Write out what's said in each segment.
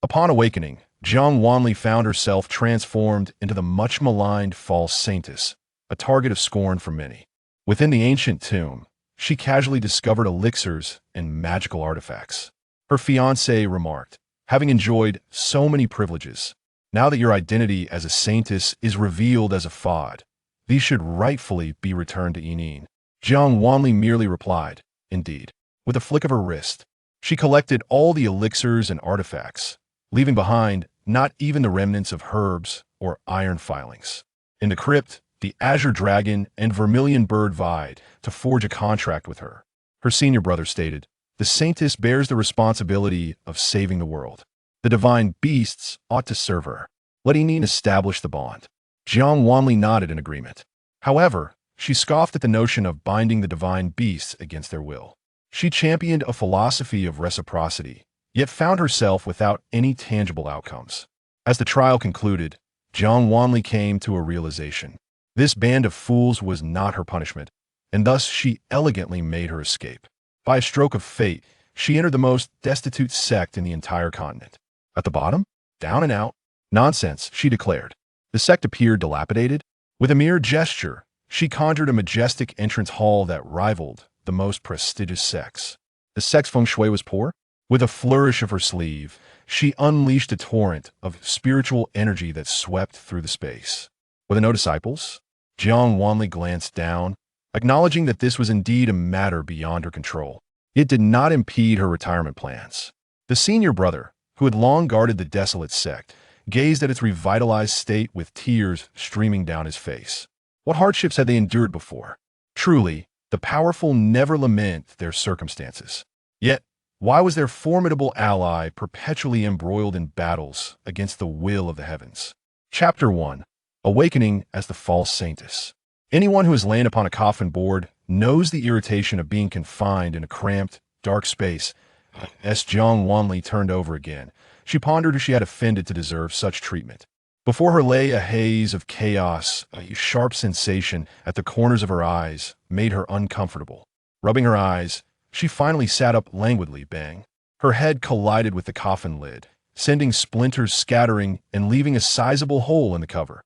Upon awakening, Jiang Wanli found herself transformed into the much-maligned false Saintess, a target of scorn for many. Within the ancient tomb, she casually discovered elixirs and magical artifacts. Her fiancé remarked, having enjoyed so many privileges, now that your identity as a Saintess is revealed as a fraud, these should rightfully be returned to Yining. Jiang Wanli merely replied, indeed. With a flick of her wrist, she collected all the elixirs and artifacts, leaving behind not even the remnants of herbs or iron filings. In the crypt, the azure dragon and vermilion bird vied to forge a contract with her. Her senior brother stated, the Saintess bears the responsibility of saving the world. The divine beasts ought to serve her. Let Yining establish the bond. Jiang Wanli nodded in agreement. However, she scoffed at the notion of binding the divine beasts against their will. She championed a philosophy of reciprocity, yet found herself without any tangible outcomes. As the trial concluded, Jiang Wanli came to a realization. This band of fools was not her punishment, and thus she elegantly made her escape. By a stroke of fate, she entered the most destitute sect in the entire continent. At the bottom? Down and out? Nonsense, she declared. The sect appeared dilapidated. With a mere gesture, she conjured a majestic entrance hall that rivaled the most prestigious sects. The sect's feng shui was poor. With a flourish of her sleeve, she unleashed a torrent of spiritual energy that swept through the space. Were there no disciples? Jiang Wanli glanced down, acknowledging that this was indeed a matter beyond her control. It did not impede her retirement plans. The senior brother, who had long guarded the desolate sect, gazed at its revitalized state with tears streaming down his face. What hardships had they endured before? Truly, the powerful never lament their circumstances. Yet, why was their formidable ally perpetually embroiled in battles against the will of the heavens? Chapter 1. Awakening as the False Saintess. Anyone who has lain upon a coffin board knows the irritation of being confined in a cramped, dark space. As Jiang Wanli turned over again, she pondered who she had offended to deserve such treatment. Before her lay a haze of chaos. A sharp sensation at the corners of her eyes made her uncomfortable. Rubbing her eyes, she finally sat up languidly. Bang. Her head collided with the coffin lid, sending splinters scattering and leaving a sizable hole in the cover.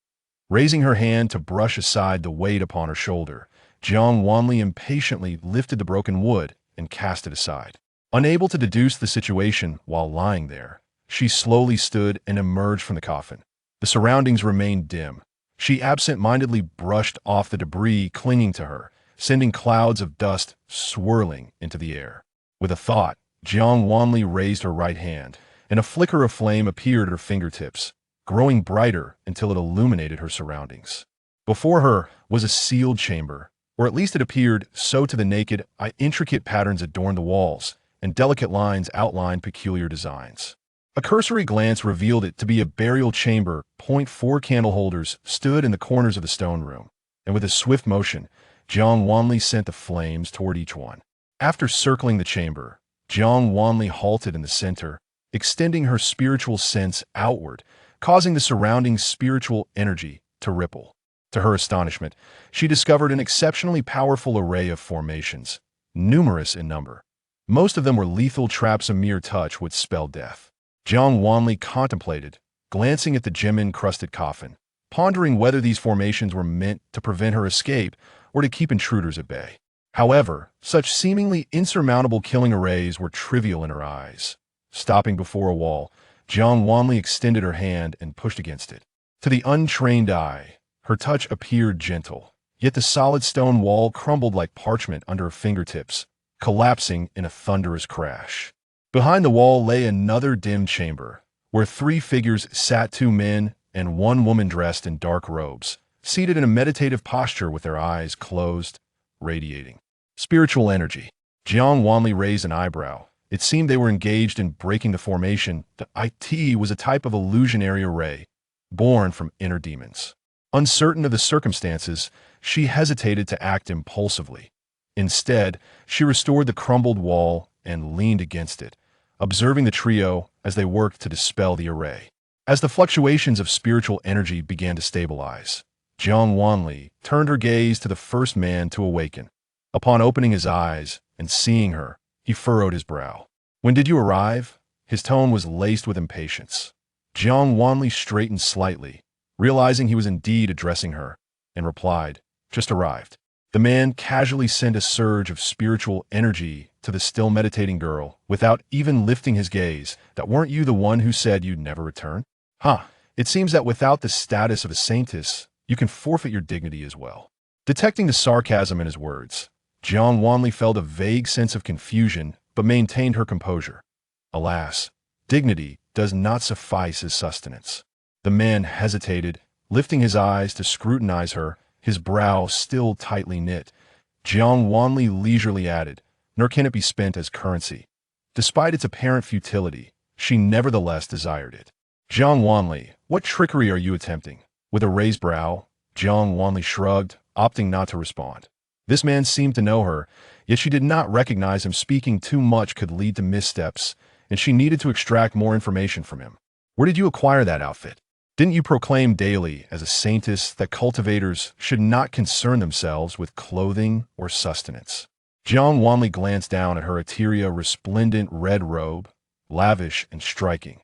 Raising her hand to brush aside the weight upon her shoulder, Jiang Wanli impatiently lifted the broken wood and cast it aside. Unable to deduce the situation while lying there, she slowly stood and emerged from the coffin. The surroundings remained dim. She absent-mindedly brushed off the debris clinging to her, sending clouds of dust swirling into the air. With a thought, Jiang Wanli raised her right hand, and a flicker of flame appeared at her fingertips, growing brighter until it illuminated her surroundings. Before her was a sealed chamber, or at least it appeared so to the naked eye. Intricate patterns adorned the walls, and delicate lines outlined peculiar designs. A cursory glance revealed it to be a burial chamber. 4 candle holders stood in the corners of the stone room, and with a swift motion, Jiang Wanli sent the flames toward each one. After circling the chamber, Jiang Wanli halted in the center, extending her spiritual sense outward, causing the surrounding spiritual energy to ripple. To her astonishment, she discovered an exceptionally powerful array of formations, numerous in number. Most of them were lethal traps a mere touch would spell death. Jiang Wanli contemplated, glancing at the gem-encrusted coffin, pondering whether these formations were meant to prevent her escape or to keep intruders at bay. However, such seemingly insurmountable killing arrays were trivial in her eyes. Stopping before a wall, Jiang Wanli extended her hand and pushed against it. To the untrained eye, her touch appeared gentle, yet the solid stone wall crumbled like parchment under her fingertips, collapsing in a thunderous crash. Behind the wall lay another dim chamber, where 3 figures sat, 2 men and 1 woman dressed in dark robes, seated in a meditative posture with their eyes closed, radiating spiritual energy. Jiang Wanli raised an eyebrow. It seemed they were engaged in breaking the formation. The IT was a type of illusionary array, born from inner demons. Uncertain of the circumstances, she hesitated to act impulsively. Instead, she restored the crumbled wall and leaned against it, observing the trio as they worked to dispel the array. As the fluctuations of spiritual energy began to stabilize, Jiang Wanli turned her gaze to the first man to awaken. Upon opening his eyes and seeing her, he furrowed his brow. "When did you arrive?" His tone was laced with impatience. Jiang Wanli straightened slightly, realizing he was indeed addressing her, and replied, "Just arrived." The man casually sent a surge of spiritual energy to the still meditating girl without even lifting his gaze. "That weren't you the one who said you'd never return? Huh, it seems that without the status of a saintess, you can forfeit your dignity as well." Detecting the sarcasm in his words, Jiang Wanli felt a vague sense of confusion but maintained her composure. Alas, dignity does not suffice as sustenance. The man hesitated, lifting his eyes to scrutinize her, his brow still tightly knit. Jiang Wanli leisurely added, "Nor can it be spent as currency." Despite its apparent futility, she nevertheless desired it. "Jiang Wanli, what trickery are you attempting?" With a raised brow, Jiang Wanli shrugged, opting not to respond. This man seemed to know her, yet she did not recognize him. Speaking too much could lead to missteps, and she needed to extract more information from him. "Where did you acquire that outfit? Didn't you proclaim daily as a saintess that cultivators should not concern themselves with clothing or sustenance?" Jiang Wanli glanced down at her ethereal resplendent red robe, lavish and striking.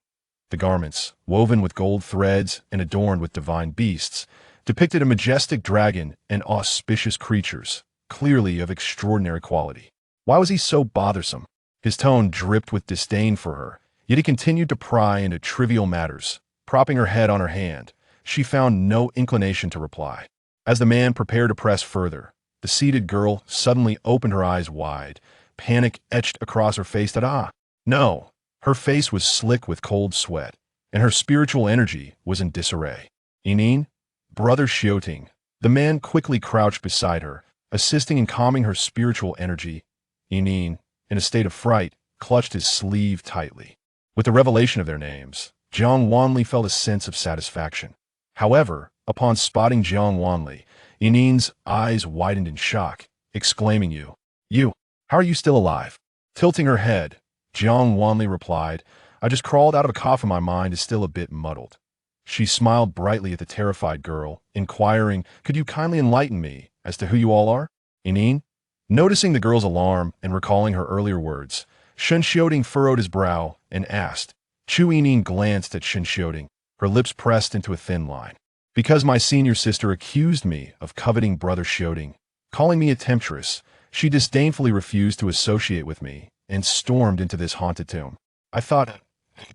The garments, woven with gold threads and adorned with divine beasts, depicted a majestic dragon and auspicious creatures, clearly of extraordinary quality. Why was he so bothersome? His tone dripped with disdain for her, yet he continued to pry into trivial matters. Propping her head on her hand, she found no inclination to reply. As the man prepared to press further, the seated girl suddenly opened her eyes wide, panic etched across her face. No! Her face was slick with cold sweat, and her spiritual energy was in disarray. "Inin, Brother Xiaoting." The man quickly crouched beside her, assisting in calming her spiritual energy. Inin, in a state of fright, clutched his sleeve tightly. With the revelation of their names, Jiang Wanli felt a sense of satisfaction. However, upon spotting Jiang Wanli, Inin's eyes widened in shock, exclaiming, You, how are you still alive?" Tilting her head, Jiang Wanli replied, "I just crawled out of a coffin. My mind is still a bit muddled." She smiled brightly at the terrified girl, inquiring, "Could you kindly enlighten me as to who you all are?" Inin, noticing the girl's alarm and recalling her earlier words, Xianxiaoding furrowed his brow and asked. Chu Inin glanced at Xianxiaoding, her lips pressed into a thin line. "Because my senior sister accused me of coveting Brother Xiaoting, calling me a temptress, she disdainfully refused to associate with me and stormed into this haunted tomb. I thought,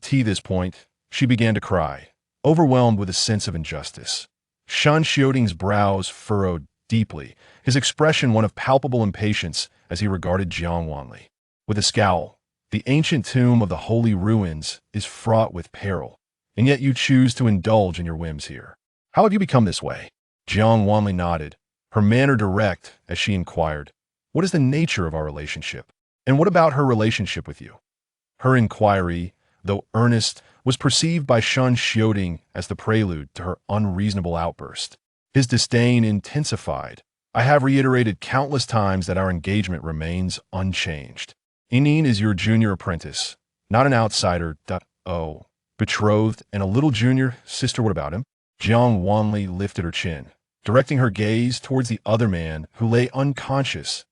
to this point, she began to cry, overwhelmed with a sense of injustice." Xianxiaoding's brows furrowed deeply, his expression one of palpable impatience as he regarded Jiang Wanli. With a scowl, "The ancient tomb of the holy ruins is fraught with peril, and yet you choose to indulge in your whims here. How have you become this way?" Jiang Wanli nodded, her manner direct as she inquired, "What is the nature of our relationship? And what about her relationship with you?" Her inquiry, though earnest, was perceived by Xianxiaoding as the prelude to her unreasonable outburst. His disdain intensified. "I have reiterated countless times that our engagement remains unchanged. Inin is your junior apprentice, not an outsider. Oh, betrothed and a little junior sister, what about him?" Jiang Wanli lifted her chin, directing her gaze towards the other man who lay unconscious.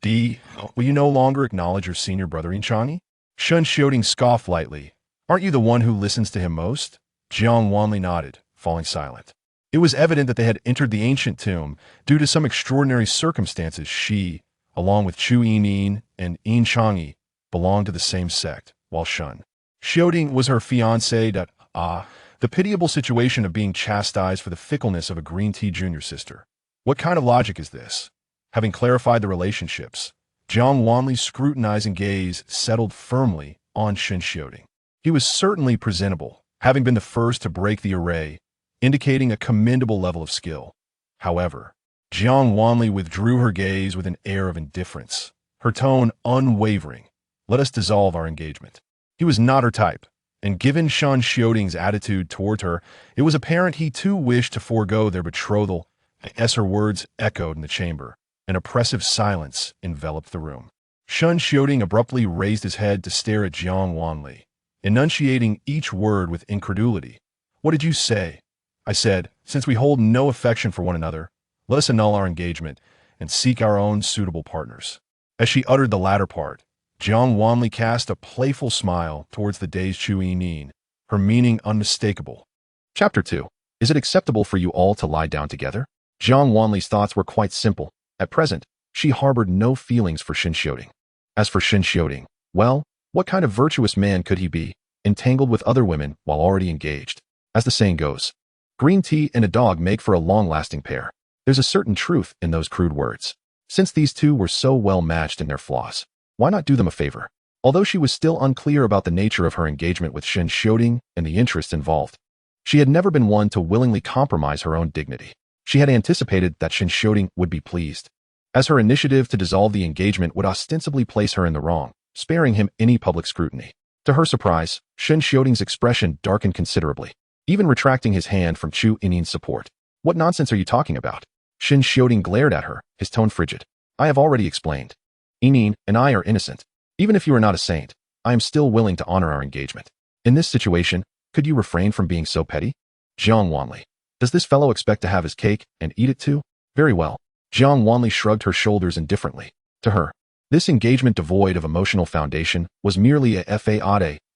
Will you no longer acknowledge your senior brother Inchangi?" Xiaoting scoffed lightly. "Aren't you the one who listens to him most?" Jiang Wanli nodded, falling silent. It was evident that they had entered the ancient tomb due to some extraordinary circumstances. She, along with Chu Yinin and Inchangi, belonged to the same sect, while Xiaoting was her fiancé. The pitiable situation of being chastised for the fickleness of a green tea junior sister. What kind of logic is this? Having clarified the relationships, Jiang Wanli's scrutinizing gaze settled firmly on Xiaoting. He was certainly presentable, having been the first to break the array, indicating a commendable level of skill. However, Jiang Wanli withdrew her gaze with an air of indifference, her tone unwavering. "Let us dissolve our engagement." He was not her type, and given Xiaoting's attitude toward her, it was apparent he too wished to forego their betrothal. As her words echoed in the chamber, an oppressive silence enveloped the room. Xiaoting abruptly raised his head to stare at Jiang Wanli, enunciating each word with incredulity. "What did you say?" "I said, since we hold no affection for one another, let us annul our engagement and seek our own suitable partners." As she uttered the latter part, Jiang Wanli cast a playful smile towards the dazed Chu Yining, her meaning unmistakable. Chapter 2. Is it acceptable for you all to lie down together? Jiang Wanli's thoughts were quite simple. At present, she harbored no feelings for Xianxiaoding. As for Xianxiaoding, well, what kind of virtuous man could he be, entangled with other women while already engaged? As the saying goes, green tea and a dog make for a long-lasting pair. There's a certain truth in those crude words. Since these two were so well matched in their flaws, why not do them a favor? Although she was still unclear about the nature of her engagement with Xianxiaoding and the interests involved, she had never been one to willingly compromise her own dignity. She had anticipated that Xianxiaoding would be pleased, as her initiative to dissolve the engagement would ostensibly place her in the wrong, sparing him any public scrutiny. To her surprise, Xianxiaoding's expression darkened considerably, even retracting his hand from Chu Yining's support. What nonsense are you talking about? Xianxiaoding glared at her, his tone frigid. I have already explained. Yining and I are innocent. Even if you are not a saint, I am still willing to honor our engagement. In this situation, could you refrain from being so petty? Jiang Wanli. Does this fellow expect to have his cake and eat it too? Very well. Jiang Wanli shrugged her shoulders indifferently. To her, this engagement devoid of emotional foundation was merely a fade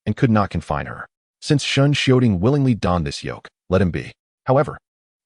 and could not confine her. Since Xianxiaoding willingly donned this yoke, let him be. However,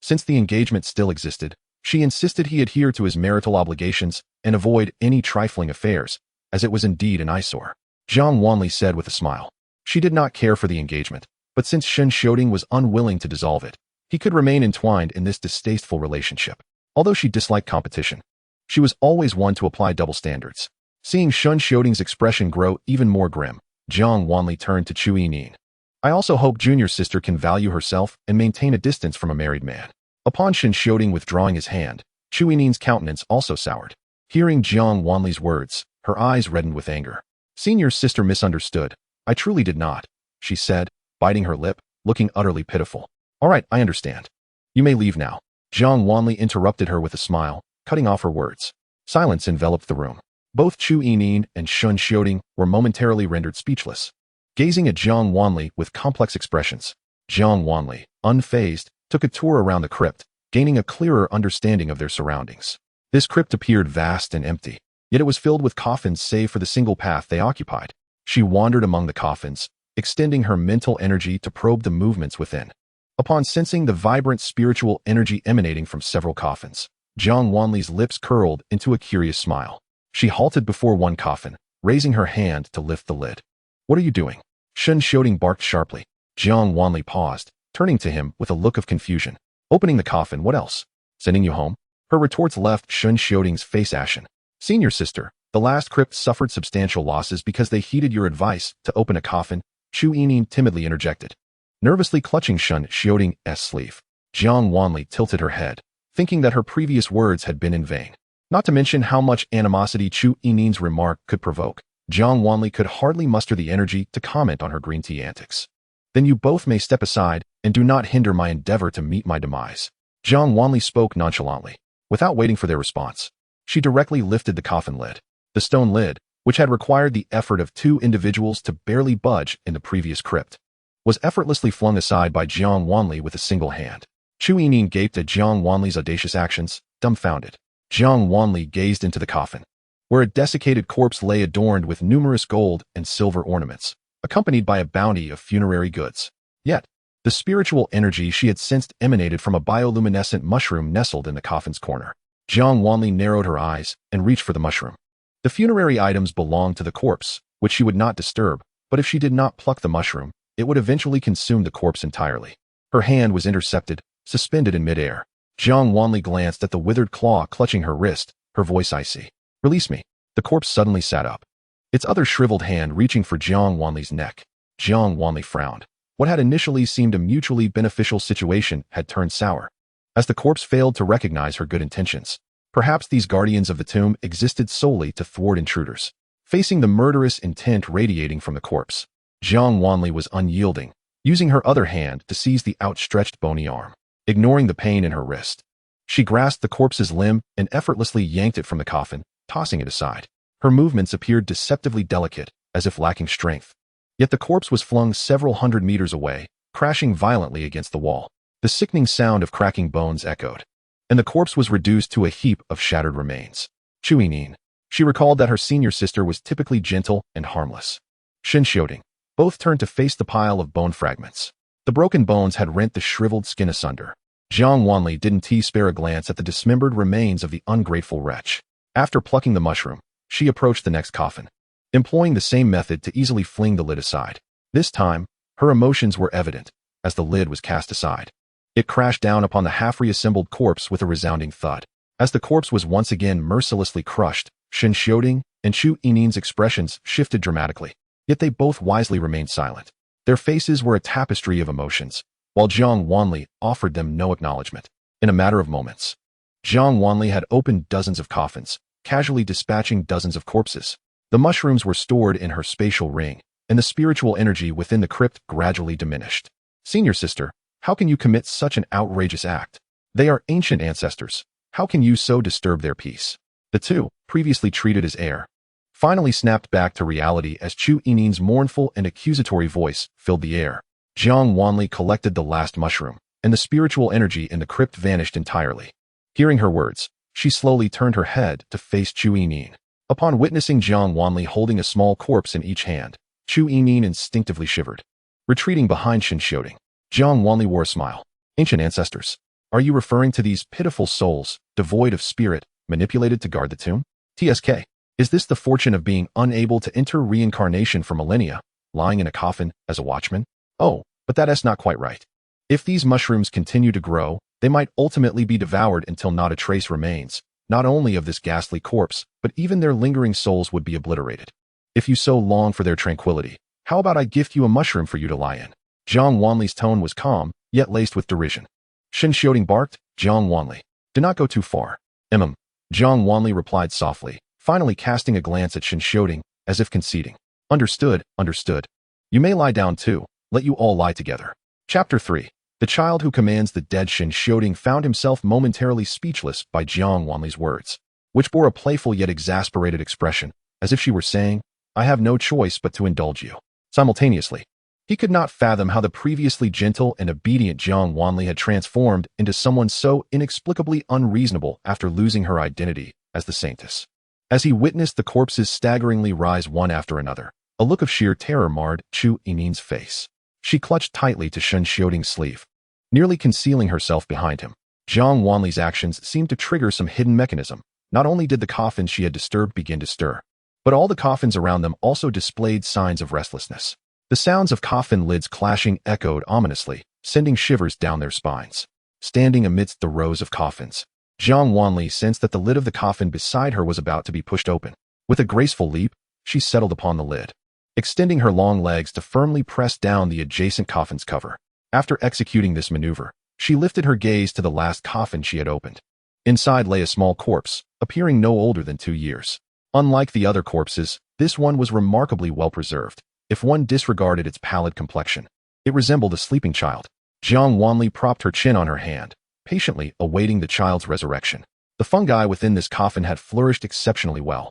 since the engagement still existed, she insisted he adhere to his marital obligations and avoid any trifling affairs, as it was indeed an eyesore. Jiang Wanli said with a smile. She did not care for the engagement, but since Xianxiaoding was unwilling to dissolve it, he could remain entwined in this distasteful relationship. Although she disliked competition, she was always one to apply double standards. Seeing Xianxiaoding's expression grow even more grim, Jiang Wanli turned to Chu Yining. I also hope Junior sister can value herself and maintain a distance from a married man. Upon Xianxiaoding withdrawing his hand, Chu Yining's countenance also soured. Hearing Jiang Wanli's words, her eyes reddened with anger. Senior sister misunderstood. I truly did not, she said, biting her lip, looking utterly pitiful. All right, I understand. You may leave now. Jiang Wanli interrupted her with a smile, cutting off her words. Silence enveloped the room. Both Chu Yining and Xianxiaoding were momentarily rendered speechless, gazing at Jiang Wanli with complex expressions. Jiang Wanli, unfazed, took a tour around the crypt, gaining a clearer understanding of their surroundings. This crypt appeared vast and empty, yet it was filled with coffins save for the single path they occupied. She wandered among the coffins, extending her mental energy to probe the movements within. Upon sensing the vibrant spiritual energy emanating from several coffins, Jiang Wanli's lips curled into a curious smile. She halted before one coffin, raising her hand to lift the lid. What are you doing? Xianxiaoding barked sharply. Jiang Wanli paused, turning to him with a look of confusion. Opening the coffin, what else? Sending you home? Her retorts left Xianxiaoding's face ashen. Senior sister, the last crypt suffered substantial losses because they heeded your advice to open a coffin, Chu Yining timidly interjected. Nervously clutching Xianxiaoding's sleeve, Jiang Wanli tilted her head, thinking that her previous words had been in vain. Not to mention how much animosity Chu Yining's remark could provoke, Jiang Wanli could hardly muster the energy to comment on her green tea antics. Then you both may step aside and do not hinder my endeavor to meet my demise. Jiang Wanli spoke nonchalantly, without waiting for their response. She directly lifted the coffin lid. The stone lid, which had required the effort of two individuals to barely budge in the previous crypt, was effortlessly flung aside by Jiang Wanli with a single hand. Chu Yining gaped at Jiang Wanli's audacious actions, dumbfounded. Jiang Wanli gazed into the coffin, where a desiccated corpse lay adorned with numerous gold and silver ornaments, accompanied by a bounty of funerary goods. Yet, the spiritual energy she had sensed emanated from a bioluminescent mushroom nestled in the coffin's corner. Jiang Wanli narrowed her eyes and reached for the mushroom. The funerary items belonged to the corpse, which she would not disturb, but if she did not pluck the mushroom, it would eventually consume the corpse entirely. Her hand was intercepted, suspended in midair. Jiang Wanli glanced at the withered claw clutching her wrist, her voice icy. Release me. The corpse suddenly sat up, its other shriveled hand reaching for Jiang Wanli's neck. Jiang Wanli frowned. What had initially seemed a mutually beneficial situation had turned sour, as the corpse failed to recognize her good intentions. Perhaps these guardians of the tomb existed solely to thwart intruders. Facing the murderous intent radiating from the corpse, Jiang Wanli was unyielding, using her other hand to seize the outstretched bony arm. Ignoring the pain in her wrist, she grasped the corpse's limb and effortlessly yanked it from the coffin, tossing it aside. Her movements appeared deceptively delicate, as if lacking strength. Yet the corpse was flung several hundred meters away, crashing violently against the wall. The sickening sound of cracking bones echoed, and the corpse was reduced to a heap of shattered remains. Chu Yining. She recalled that her senior sister was typically gentle and harmless. Xianxiaoding. Both turned to face the pile of bone fragments. The broken bones had rent the shriveled skin asunder. Jiang Wanli didn't spare a glance at the dismembered remains of the ungrateful wretch. After plucking the mushroom, she approached the next coffin, employing the same method to easily fling the lid aside. This time, her emotions were evident as the lid was cast aside. It crashed down upon the half-reassembled corpse with a resounding thud. As the corpse was once again mercilessly crushed, Xianxiaoding and Chu Yinin's expressions shifted dramatically, yet they both wisely remained silent. Their faces were a tapestry of emotions, while Jiang Wanli offered them no acknowledgement. In a matter of moments, Jiang Wanli had opened dozens of coffins, casually dispatching dozens of corpses. The mushrooms were stored in her spatial ring, and the spiritual energy within the crypt gradually diminished. Senior sister, how can you commit such an outrageous act? They are ancient ancestors. How can you so disturb their peace? The two, previously treated as air, finally snapped back to reality as Chu Yinin's mournful and accusatory voice filled the air. Jiang Wanli collected the last mushroom, and the spiritual energy in the crypt vanished entirely. Hearing her words, she slowly turned her head to face Chu Yinin. Upon witnessing Jiang Wanli holding a small corpse in each hand, Chu Yinin instinctively shivered. Retreating behind Xianxiaoding, Jiang Wanli wore a smile. Ancient ancestors, are you referring to these pitiful souls, devoid of spirit, manipulated to guard the tomb? TSK, is this the fortune of being unable to enter reincarnation for millennia, lying in a coffin as a watchman? Oh, but that's not quite right. If these mushrooms continue to grow, they might ultimately be devoured until not a trace remains, not only of this ghastly corpse, but even their lingering souls would be obliterated. If you so long for their tranquility, how about I gift you a mushroom for you to lie in? Jiang Wanli's tone was calm, yet laced with derision. Xianxiaoding barked, Jiang Wanli, do not go too far. Jiang Wanli replied softly, finally casting a glance at Xianxiaoding, as if conceding. Understood, understood. You may lie down too, let you all lie together. Chapter 3. The child who commands the dead. Xianxiaoding found himself momentarily speechless by Jiang Wanli's words, which bore a playful yet exasperated expression, as if she were saying, I have no choice but to indulge you. Simultaneously, he could not fathom how the previously gentle and obedient Jiang Wanli had transformed into someone so inexplicably unreasonable after losing her identity as the Saintess. As he witnessed the corpses staggeringly rise one after another, a look of sheer terror marred Chu Yinin's face. She clutched tightly to Xianxiaoding's sleeve, nearly concealing herself behind him. Jiang Wanli's actions seemed to trigger some hidden mechanism. Not only did the coffins she had disturbed begin to stir, but all the coffins around them also displayed signs of restlessness. The sounds of coffin lids clashing echoed ominously, sending shivers down their spines. Standing amidst the rows of coffins, Jiang Wanli sensed that the lid of the coffin beside her was about to be pushed open. With a graceful leap, she settled upon the lid, extending her long legs to firmly press down the adjacent coffin's cover. After executing this maneuver, she lifted her gaze to the last coffin she had opened. Inside lay a small corpse, appearing no older than 2 years. Unlike the other corpses, this one was remarkably well preserved. If one disregarded its pallid complexion, it resembled a sleeping child. Jiang Wanli propped her chin on her hand, patiently awaiting the child's resurrection. The fungi within this coffin had flourished exceptionally well,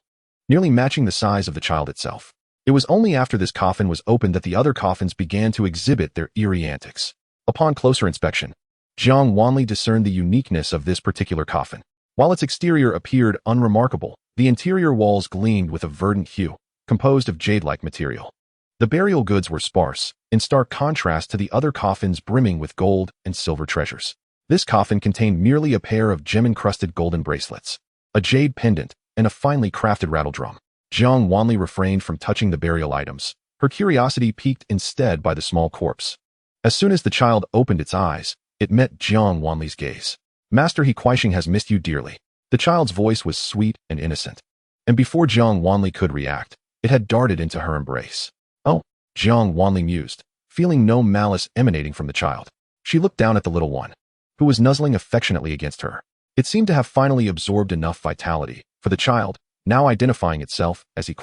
nearly matching the size of the child itself. It was only after this coffin was opened that the other coffins began to exhibit their eerie antics. Upon closer inspection, Jiang Wanli discerned the uniqueness of this particular coffin. While its exterior appeared unremarkable, the interior walls gleamed with a verdant hue, composed of jade-like material. The burial goods were sparse, in stark contrast to the other coffins brimming with gold and silver treasures. This coffin contained merely a pair of gem-encrusted golden bracelets, a jade pendant, and a finely crafted rattledrum. Jiang Wanli refrained from touching the burial items, her curiosity piqued instead by the small corpse. As soon as the child opened its eyes, it met Jiang Wanli's gaze. Master He has missed you dearly. The child's voice was sweet and innocent, and before Jiang Wanli could react, it had darted into her embrace. Oh, Jiang Wanli mused, feeling no malice emanating from the child. She looked down at the little one, who was nuzzling affectionately against her. It seemed to have finally absorbed enough vitality, for the child, now identifying itself as He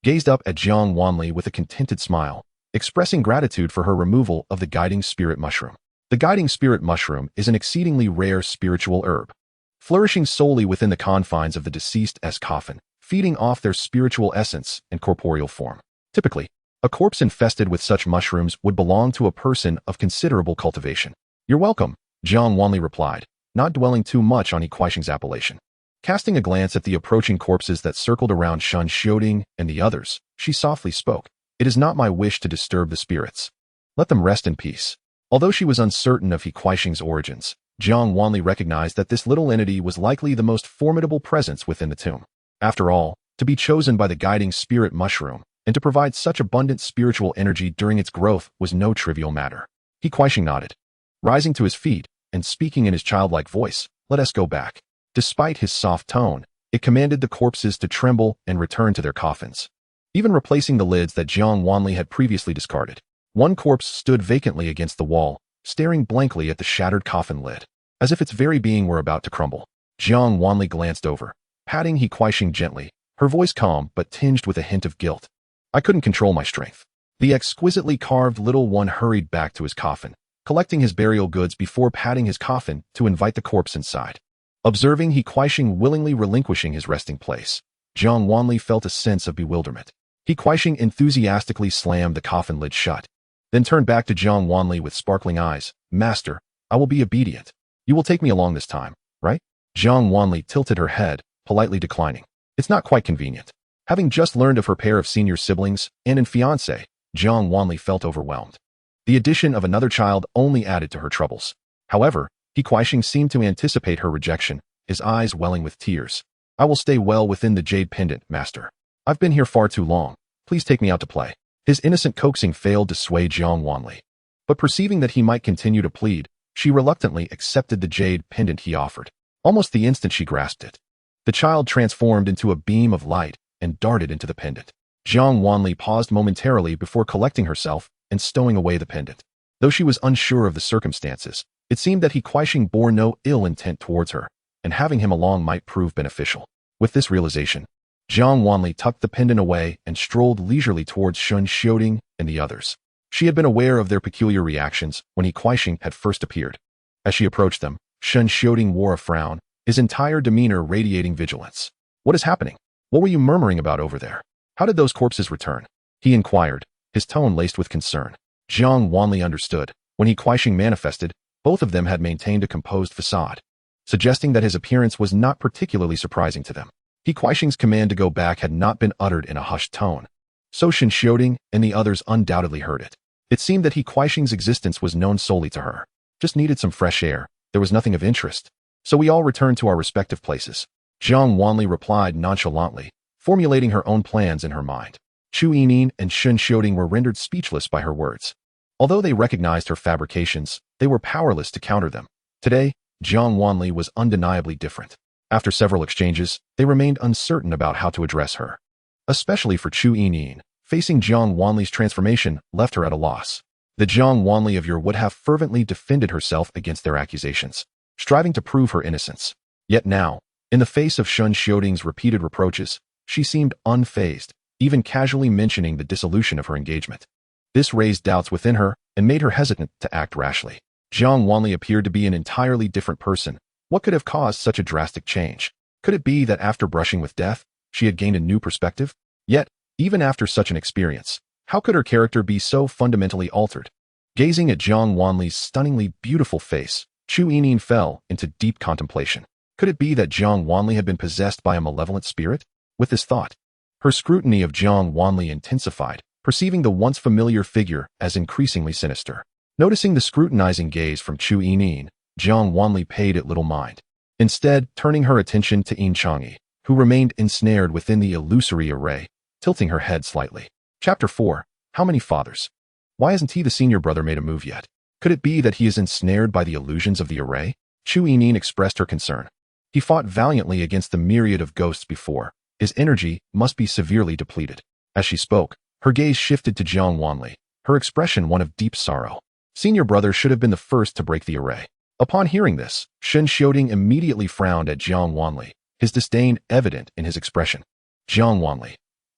gazed up at Jiang Wanli with a contented smile, expressing gratitude for her removal of the guiding spirit mushroom. The guiding spirit mushroom is an exceedingly rare spiritual herb, flourishing solely within the confines of the deceased's coffin, feeding off their spiritual essence and corporeal form. Typically, a corpse infested with such mushrooms would belong to a person of considerable cultivation. You're welcome, Jiang Wanli replied, not dwelling too much on He appellation. Casting a glance at the approaching corpses that circled around Xianxiaoding and the others, she softly spoke. It is not my wish to disturb the spirits. Let them rest in peace. Although she was uncertain of He Kuaixing's origins, Jiang Wanli recognized that this little entity was likely the most formidable presence within the tomb. After all, to be chosen by the guiding spirit mushroom and to provide such abundant spiritual energy during its growth was no trivial matter. He Kuaixing nodded, rising to his feet and speaking in his childlike voice, "Let us go back." Despite his soft tone, it commanded the corpses to tremble and return to their coffins, even replacing the lids that Jiang Wanli had previously discarded. One corpse stood vacantly against the wall, staring blankly at the shattered coffin lid, as if its very being were about to crumble. Jiang Wanli glanced over, patting He Kuaixing gently, her voice calm but tinged with a hint of guilt. "I couldn't control my strength." The exquisitely carved little one hurried back to his coffin, collecting his burial goods before patting his coffin to invite the corpse inside. Observing He Kuaixing willingly relinquishing his resting place, Jiang Wanli felt a sense of bewilderment. He Kuaixing enthusiastically slammed the coffin lid shut, then turned back to Jiang Wanli with sparkling eyes. "Master, I will be obedient. You will take me along this time, right?" Jiang Wanli tilted her head, politely declining. "It's not quite convenient." Having just learned of her pair of senior siblings and an fiancé, Jiang Wanli felt overwhelmed. The addition of another child only added to her troubles. However, He Kuaixing seemed to anticipate her rejection, his eyes welling with tears. "I will stay well within the jade pendant, master. I've been here far too long. Please take me out to play." His innocent coaxing failed to sway Jiang Wanli. But perceiving that he might continue to plead, she reluctantly accepted the jade pendant he offered. Almost the instant she grasped it, the child transformed into a beam of light and darted into the pendant. Jiang Wanli paused momentarily before collecting herself and stowing away the pendant. Though she was unsure of the circumstances, it seemed that He Kuaixing bore no ill intent towards her, and having him along might prove beneficial. With this realization, Jiang Wanli tucked the pendant away and strolled leisurely towards Xianxiaoding and the others. She had been aware of their peculiar reactions when He Kuaixing had first appeared. As she approached them, Xianxiaoding wore a frown, his entire demeanor radiating vigilance. "What is happening? What were you murmuring about over there? How did those corpses return?" he inquired, his tone laced with concern. Jiang Wanli understood. When He Kuaixing manifested, both of them had maintained a composed facade, suggesting that his appearance was not particularly surprising to them. He Kuaixing's command to go back had not been uttered in a hushed tone, so Xianxiaoding and the others undoubtedly heard it. It seemed that He Kuaixing's existence was known solely to her. Just needed some fresh air. There was nothing of interest. So we all returned to our respective places. Jiang Wanli replied nonchalantly, formulating her own plans in her mind. Chu Yining and Xianxiaoding were rendered speechless by her words. Although they recognized her fabrications, they were powerless to counter them. Today, Jiang Wanli was undeniably different. After several exchanges, they remained uncertain about how to address her. Especially for Chu Yining, facing Jiang Wanli's transformation left her at a loss. The Jiang Wanli of yore would have fervently defended herself against their accusations, striving to prove her innocence. Yet now, in the face of Xianxiaoding's repeated reproaches, she seemed unfazed, even casually mentioning the dissolution of her engagement. This raised doubts within her and made her hesitant to act rashly. Jiang Wanli appeared to be an entirely different person. What could have caused such a drastic change? Could it be that after brushing with death, she had gained a new perspective? Yet, even after such an experience, how could her character be so fundamentally altered? Gazing at Jiang Wanli's stunningly beautiful face, Chu Yining fell into deep contemplation. Could it be that Jiang Wanli had been possessed by a malevolent spirit? With this thought, her scrutiny of Jiang Wanli intensified, perceiving the once familiar figure as increasingly sinister. Noticing the scrutinizing gaze from Chu Yining, Jiang Wanli paid it little mind, instead turning her attention to Yin Chang'e, who remained ensnared within the illusory array, tilting her head slightly. Chapter 4. How many fathers? Why hasn't he the senior brother made a move yet? Could it be that he is ensnared by the illusions of the array? Chu Yining expressed her concern. He fought valiantly against the myriad of ghosts before. His energy must be severely depleted. As she spoke, her gaze shifted to Jiang Wanli, her expression one of deep sorrow. Senior brother should have been the first to break the array. Upon hearing this, Xianxiaoding immediately frowned at Jiang Wanli, his disdain evident in his expression. Jiang Wanli.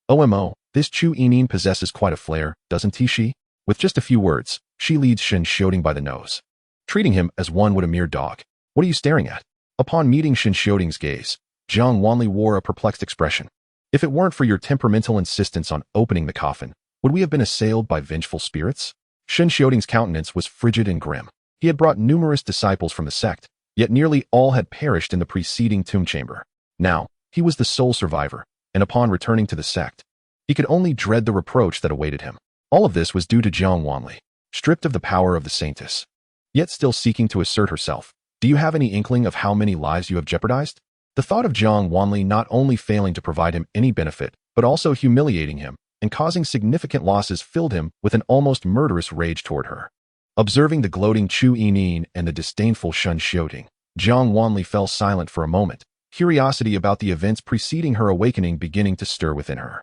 OMO, this Chu Yining possesses quite a flair, doesn't she? With just a few words, she leads Xianxiaoding by the nose, treating him as one would a mere dog. What are you staring at? Upon meeting Xianxiaoding's gaze, Jiang Wanli wore a perplexed expression. If it weren't for your temperamental insistence on opening the coffin, would we have been assailed by vengeful spirits? Xianxiaoding's countenance was frigid and grim. He had brought numerous disciples from the sect, yet nearly all had perished in the preceding tomb chamber. Now, he was the sole survivor, and upon returning to the sect, he could only dread the reproach that awaited him. All of this was due to Jiang Wanli, stripped of the power of the Saintess, yet still seeking to assert herself. Do you have any inkling of how many lives you have jeopardized? The thought of Jiang Wanli not only failing to provide him any benefit, but also humiliating him and causing significant losses filled him with an almost murderous rage toward her. Observing the gloating Chu Yining and the disdainful Xianxiaoding, Jiang Wanli fell silent for a moment, curiosity about the events preceding her awakening beginning to stir within her.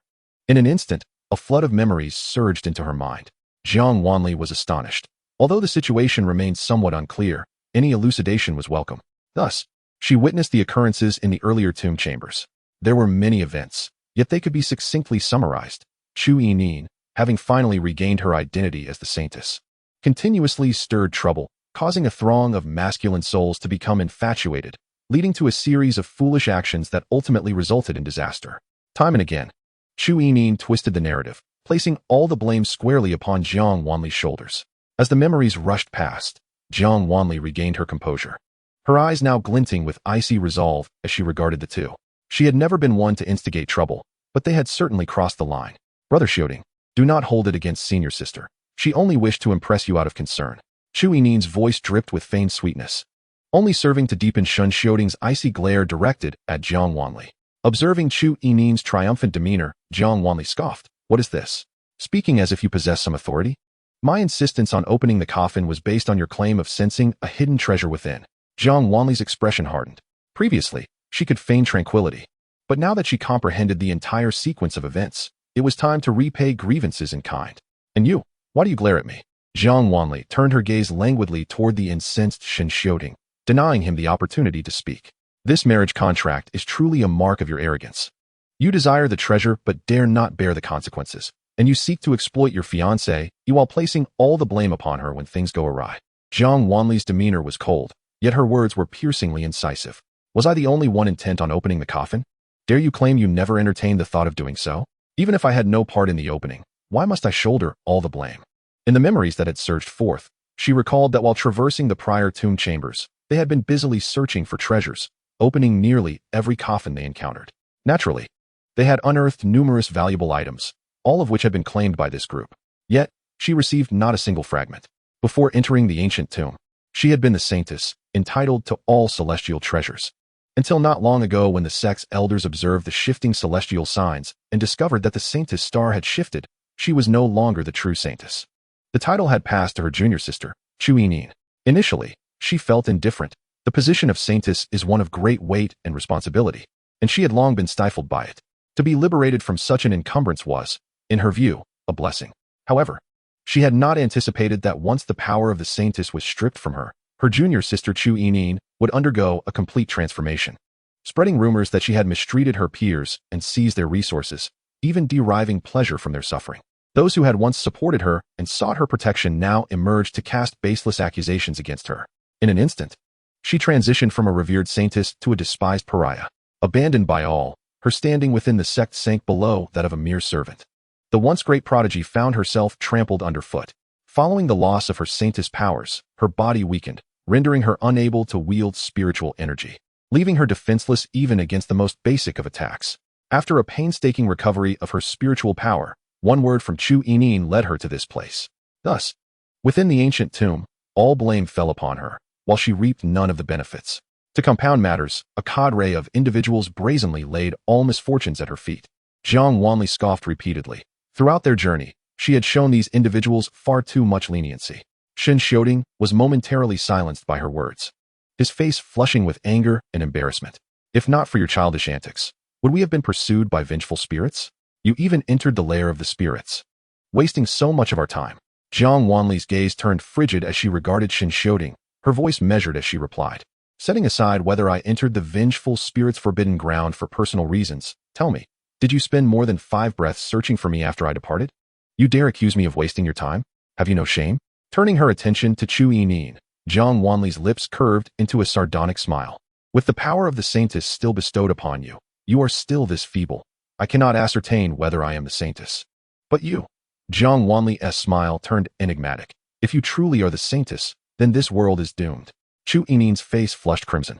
In an instant, a flood of memories surged into her mind. Jiang Wanli was astonished. Although the situation remained somewhat unclear, any elucidation was welcome. Thus, she witnessed the occurrences in the earlier tomb chambers. There were many events, yet they could be succinctly summarized. Chu Yining, having finally regained her identity as the Saintess, continuously stirred trouble, causing a throng of masculine souls to become infatuated, leading to a series of foolish actions that ultimately resulted in disaster. Time and again, Chu Yining twisted the narrative, placing all the blame squarely upon Jiang Wanli's shoulders. As the memories rushed past, Jiang Wanli regained her composure, her eyes now glinting with icy resolve as she regarded the two. She had never been one to instigate trouble, but they had certainly crossed the line. Brother Xiaoding, do not hold it against senior sister. She only wished to impress you out of concern. Chu Yining's voice dripped with feigned sweetness, only serving to deepen Xianxiaoding's icy glare directed at Jiang Wanli. Observing Chu Yining's triumphant demeanor, Jiang Wanli scoffed. What is this? Speaking as if you possess some authority? My insistence on opening the coffin was based on your claim of sensing a hidden treasure within. Jiang Wanli's expression hardened. Previously, she could feign tranquility, but now that she comprehended the entire sequence of events, it was time to repay grievances in kind. And you, why do you glare at me? Jiang Wanli turned her gaze languidly toward the incensed Xianxiaoding, denying him the opportunity to speak. This marriage contract is truly a mark of your arrogance. You desire the treasure but dare not bear the consequences, and you seek to exploit your fiancée, while placing all the blame upon her when things go awry. Jiang Wanli's demeanor was cold, yet her words were piercingly incisive. Was I the only one intent on opening the coffin? Dare you claim you never entertained the thought of doing so? Even if I had no part in the opening, why must I shoulder all the blame? In the memories that had surged forth, she recalled that while traversing the prior tomb chambers, they had been busily searching for treasures, opening nearly every coffin they encountered. Naturally, they had unearthed numerous valuable items, all of which had been claimed by this group. Yet, she received not a single fragment. Before entering the ancient tomb, she had been the Saintess, entitled to all celestial treasures. Until not long ago when the sect's elders observed the shifting celestial signs and discovered that the Saintess star had shifted, she was no longer the true Saintess. The title had passed to her junior sister, Chu Yining. Initially, she felt indifferent. The position of Saintess is one of great weight and responsibility, and she had long been stifled by it. To be liberated from such an encumbrance was, in her view, a blessing. However, she had not anticipated that once the power of the Saintess was stripped from her, her junior sister Chu Yining would undergo a complete transformation, spreading rumors that she had mistreated her peers and seized their resources, even deriving pleasure from their suffering. Those who had once supported her and sought her protection now emerged to cast baseless accusations against her. In an instant, she transitioned from a revered Saintess to a despised pariah. Abandoned by all, her standing within the sect sank below that of a mere servant. The once great prodigy found herself trampled underfoot. Following the loss of her Saintess powers, her body weakened, rendering her unable to wield spiritual energy, leaving her defenseless even against the most basic of attacks. After a painstaking recovery of her spiritual power, one word from Chu Yining led her to this place. Thus, within the ancient tomb, all blame fell upon her, while she reaped none of the benefits. To compound matters, a cadre of individuals brazenly laid all misfortunes at her feet. Jiang Wanli scoffed repeatedly. Throughout their journey, she had shown these individuals far too much leniency. Xianxiaoding was momentarily silenced by her words, his face flushing with anger and embarrassment. If not for your childish antics, would we have been pursued by vengeful spirits? You even entered the lair of the spirits, wasting so much of our time. Jiang Wanli's gaze turned frigid as she regarded Xianxiaoding, her voice measured as she replied. Setting aside whether I entered the vengeful spirit's forbidden ground for personal reasons, tell me, did you spend more than 5 breaths searching for me after I departed? You dare accuse me of wasting your time? Have you no shame? Turning her attention to Chu Yining, Jiang Wanli's lips curved into a sardonic smile. With the power of the Saintess still bestowed upon you, you are still this feeble. I cannot ascertain whether I am the Saintess. But you. Jiang Wanli's smile turned enigmatic. If you truly are the Saintess, then this world is doomed. Chu Yining's face flushed crimson.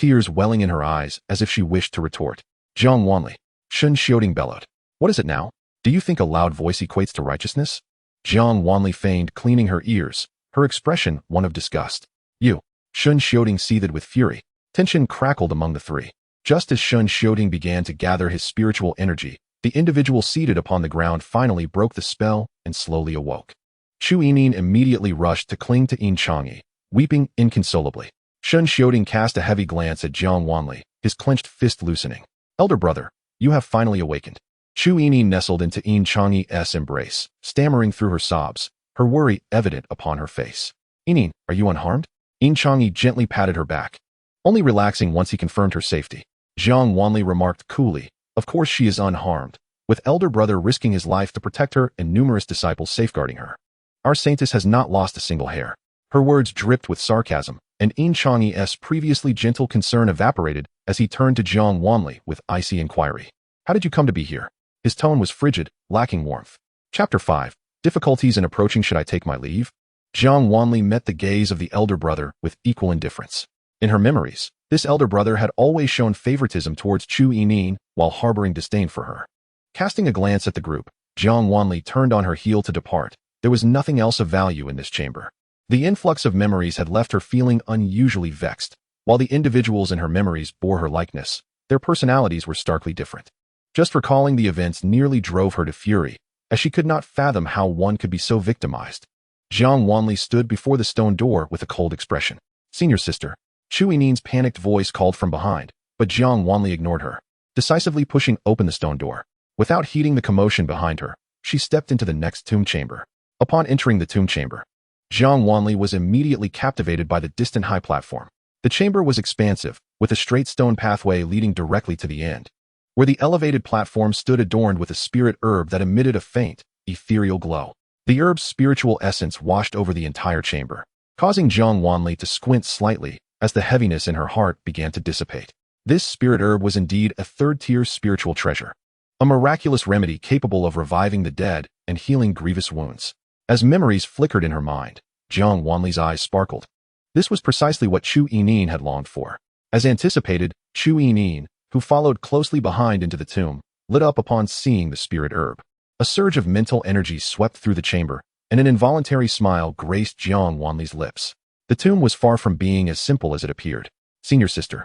tears welling in her eyes as if she wished to retort. Jiang Wanli. Xianxiaoding bellowed. What is it now? Do you think a loud voice equates to righteousness? Jiang Wanli feigned cleaning her ears, her expression one of disgust. You. Xianxiaoding seethed with fury. Tension crackled among the three. Just as Xianxiaoding began to gather his spiritual energy, the individual seated upon the ground finally broke the spell and slowly awoke. Chu Yining immediately rushed to cling to Yin Changyi, weeping inconsolably. Xianxiaoding cast a heavy glance at Jiang Wanli, his clenched fist loosening. Elder brother, you have finally awakened. Chu Yining nestled into Yin Changyi's embrace, stammering through her sobs, her worry evident upon her face. Yining, are you unharmed? Yin Changyi gently patted her back, only relaxing once he confirmed her safety. Jiang Wanli remarked coolly, of course she is unharmed, with elder brother risking his life to protect her and numerous disciples safeguarding her. Our Saintess has not lost a single hair. Her words dripped with sarcasm, and Yin Changyi's previously gentle concern evaporated as he turned to Jiang Wanli with icy inquiry. How did you come to be here? His tone was frigid, lacking warmth. Chapter 5. Difficulties in approaching. Should I take my leave? Jiang Wanli met the gaze of the elder brother with equal indifference. In her memories, this elder brother had always shown favoritism towards Chu Yining while harboring disdain for her. Casting a glance at the group, Jiang Wanli turned on her heel to depart. There was nothing else of value in this chamber. The influx of memories had left her feeling unusually vexed. While the individuals in her memories bore her likeness, their personalities were starkly different. Just recalling the events nearly drove her to fury, as she could not fathom how one could be so victimized. Jiang Wanli stood before the stone door with a cold expression. Senior sister. Chu Yining's panicked voice called from behind, but Jiang Wanli ignored her, decisively pushing open the stone door. Without heeding the commotion behind her, she stepped into the next tomb chamber. Upon entering the tomb chamber, Jiang Wanli was immediately captivated by the distant high platform. The chamber was expansive, with a straight stone pathway leading directly to the end. Where the elevated platform stood adorned with a spirit herb that emitted a faint, ethereal glow. The herb's spiritual essence washed over the entire chamber, causing Jiang Wanli to squint slightly as the heaviness in her heart began to dissipate. This spirit herb was indeed a third-tier spiritual treasure, a miraculous remedy capable of reviving the dead and healing grievous wounds. As memories flickered in her mind, Jiang Wanli's eyes sparkled. This was precisely what Chu Yining had longed for. As anticipated, Chu Yining, who followed closely behind into the tomb, lit up upon seeing the spirit herb. A surge of mental energy swept through the chamber, and an involuntary smile graced Jiang Wanli's lips. The tomb was far from being as simple as it appeared. Senior sister.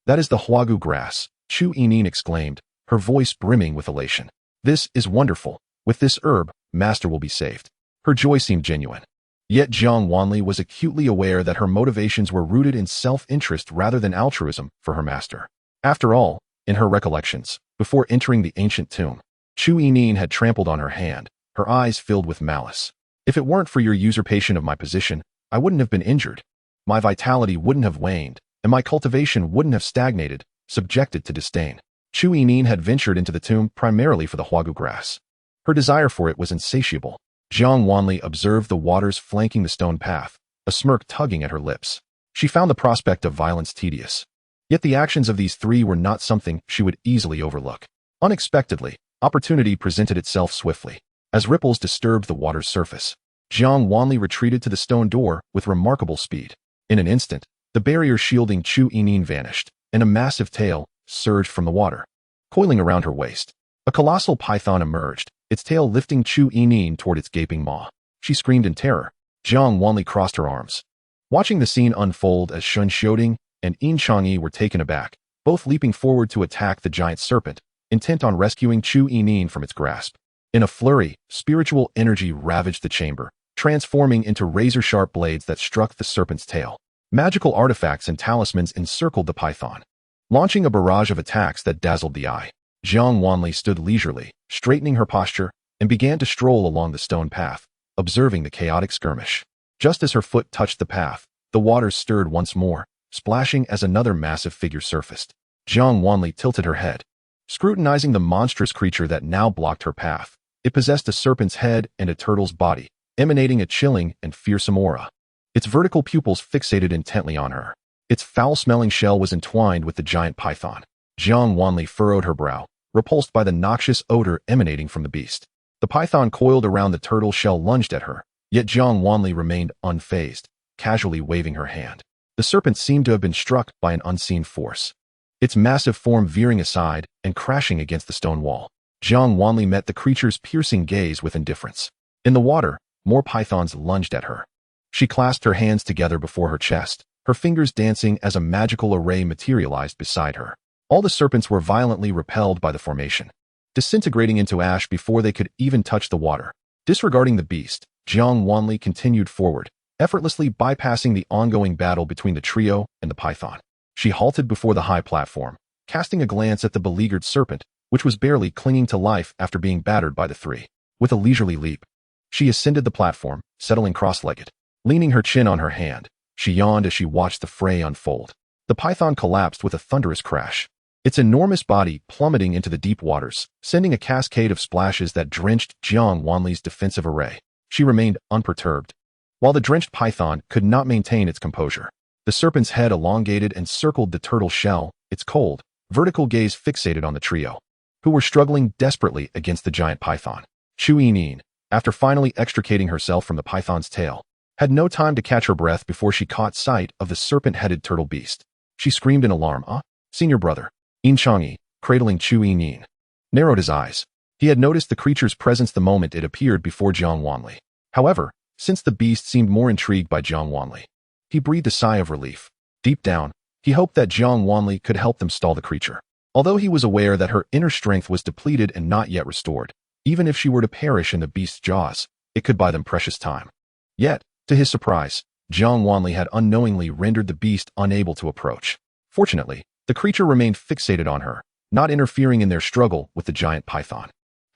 That is the huagu grass, Chu Yining exclaimed, her voice brimming with elation. This is wonderful. With this herb, master will be saved. Her joy seemed genuine. Yet Jiang Wanli was acutely aware that her motivations were rooted in self-interest rather than altruism for her master. After all, in her recollections, before entering the ancient tomb, Chu Yining had trampled on her hand, her eyes filled with malice. If it weren't for your usurpation of my position, I wouldn't have been injured. My vitality wouldn't have waned, and my cultivation wouldn't have stagnated, subjected to disdain. Chu Yining had ventured into the tomb primarily for the huagu grass. Her desire for it was insatiable. Jiang Wanli observed the waters flanking the stone path, a smirk tugging at her lips. She found the prospect of violence tedious. Yet the actions of these three were not something she would easily overlook. Unexpectedly, opportunity presented itself swiftly. As ripples disturbed the water's surface, Jiang Wanli retreated to the stone door with remarkable speed. In an instant, the barrier shielding Chu Yining vanished, and a massive tail surged from the water. Coiling around her waist, a colossal python emerged, its tail lifting Chu Yining toward its gaping maw. She screamed in terror. Jiang Wanli crossed her arms. Watching the scene unfold as Xianxiaoding and Yin Changyi were taken aback, both leaping forward to attack the giant serpent, intent on rescuing Chu Yining from its grasp. In a flurry, spiritual energy ravaged the chamber, transforming into razor-sharp blades that struck the serpent's tail. Magical artifacts and talismans encircled the python, launching a barrage of attacks that dazzled the eye. Jiang Wanli stood leisurely, straightening her posture, and began to stroll along the stone path, observing the chaotic skirmish. Just as her foot touched the path, the waters stirred once more, splashing as another massive figure surfaced. Jiang Wanli tilted her head, scrutinizing the monstrous creature that now blocked her path. It possessed a serpent's head and a turtle's body, emanating a chilling and fearsome aura. Its vertical pupils fixated intently on her. Its foul-smelling shell was entwined with the giant python. Jiang Wanli furrowed her brow, repulsed by the noxious odor emanating from the beast. The python coiled around the turtle shell lunged at her, yet Jiang Wanli remained unfazed, casually waving her hand. The The serpent seemed to have been struck by an unseen force, its massive form veering aside and crashing against the stone wall. Jiang Wanli met the creature's piercing gaze with indifference. In the water, more pythons lunged at her. She clasped her hands together before her chest, her fingers dancing as a magical array materialized beside her. All the serpents were violently repelled by the formation, disintegrating into ash before they could even touch the water. Disregarding the beast, Jiang Wanli continued forward, effortlessly bypassing the ongoing battle between the trio and the python. She halted before the high platform, casting a glance at the beleaguered serpent, which was barely clinging to life after being battered by the three. With a leisurely leap, she ascended the platform, settling cross-legged. Leaning her chin on her hand, she yawned as she watched the fray unfold. The python collapsed with a thunderous crash, its enormous body plummeting into the deep waters, sending a cascade of splashes that drenched Jiang Wanli's defensive array. She remained unperturbed, while the drenched python could not maintain its composure. The serpent's head elongated and circled the turtle shell, its cold, vertical gaze fixated on the trio, who were struggling desperately against the giant python. Chu Yinyin, after finally extricating herself from the python's tail, had no time to catch her breath before she caught sight of the serpent-headed turtle beast. She screamed in alarm, Senior brother. Yin Changyi, cradling Chu Yinyin, narrowed his eyes. He had noticed the creature's presence the moment it appeared before Jiang Wanli. However, since the beast seemed more intrigued by Jiang Wanli, he breathed a sigh of relief. Deep down, he hoped that Jiang Wanli could help them stall the creature. Although he was aware that her inner strength was depleted and not yet restored, even if she were to perish in the beast's jaws, it could buy them precious time. Yet, to his surprise, Jiang Wanli had unknowingly rendered the beast unable to approach. Fortunately, the creature remained fixated on her, not interfering in their struggle with the giant python.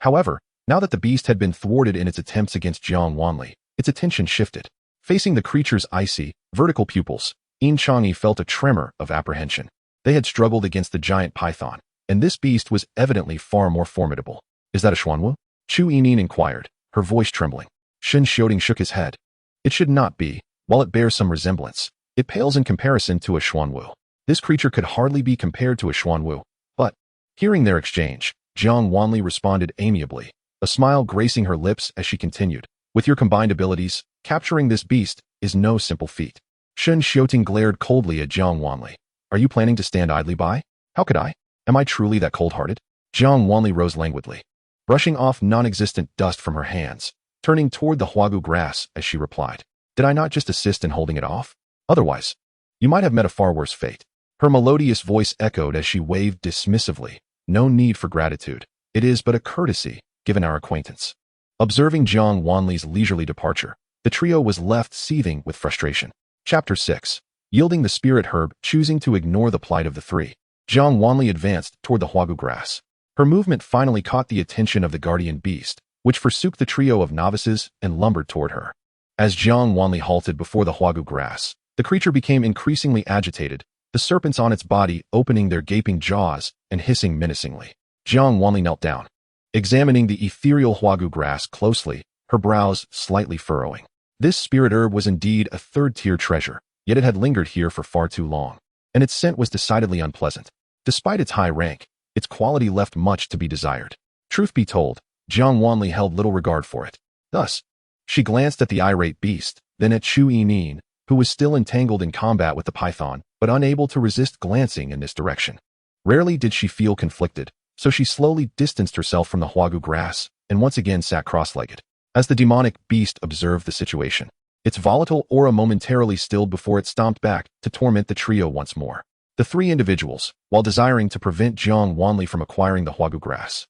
However, now that the beast had been thwarted in its attempts against Jiang Wanli, its attention shifted. Facing the creature's icy, vertical pupils, Yin Changyi felt a tremor of apprehension. They had struggled against the giant python, and this beast was evidently far more formidable. Is that a xuanwu? Chu Yinyin inquired, her voice trembling. Shen Xiaoding shook his head. It should not be. While it bears some resemblance, it pales in comparison to a xuanwu. This creature could hardly be compared to a xuanwu. But, hearing their exchange, Jiang Wanli responded amiably, a smile gracing her lips as she continued. With your combined abilities, capturing this beast is no simple feat. Shen Xiaoting glared coldly at Jiang Wanli. Are you planning to stand idly by? How could I? Am I truly that cold-hearted? Jiang Wanli rose languidly, brushing off non-existent dust from her hands, turning toward the huagu grass as she replied. Did I not just assist in holding it off? Otherwise, you might have met a far worse fate. Her melodious voice echoed as she waved dismissively. No need for gratitude. It is but a courtesy, given our acquaintance. Observing Jiang Wanli's leisurely departure, the trio was left seething with frustration. Chapter 6. Yielding the spirit herb, choosing to ignore the plight of the three. Jiang Wanli advanced toward the huagu grass. Her movement finally caught the attention of the guardian beast, which forsook the trio of novices and lumbered toward her. As Jiang Wanli halted before the huagu grass, the creature became increasingly agitated, the serpents on its body opening their gaping jaws and hissing menacingly. Jiang Wanli knelt down, examining the ethereal huagu grass closely, her brows slightly furrowing. This spirit herb was indeed a third-tier treasure, yet it had lingered here for far too long, and its scent was decidedly unpleasant. Despite its high rank, its quality left much to be desired. Truth be told, Jiang Wanli held little regard for it. Thus, she glanced at the irate beast, then at Chu Yinyin, who was still entangled in combat with the python, but unable to resist glancing in this direction. Rarely did she feel conflicted, so she slowly distanced herself from the huagu grass and once again sat cross-legged. As the demonic beast observed the situation, its volatile aura momentarily stilled before it stomped back to torment the trio once more. The three individuals, while desiring to prevent Jiang Wanli from acquiring the huagu grass,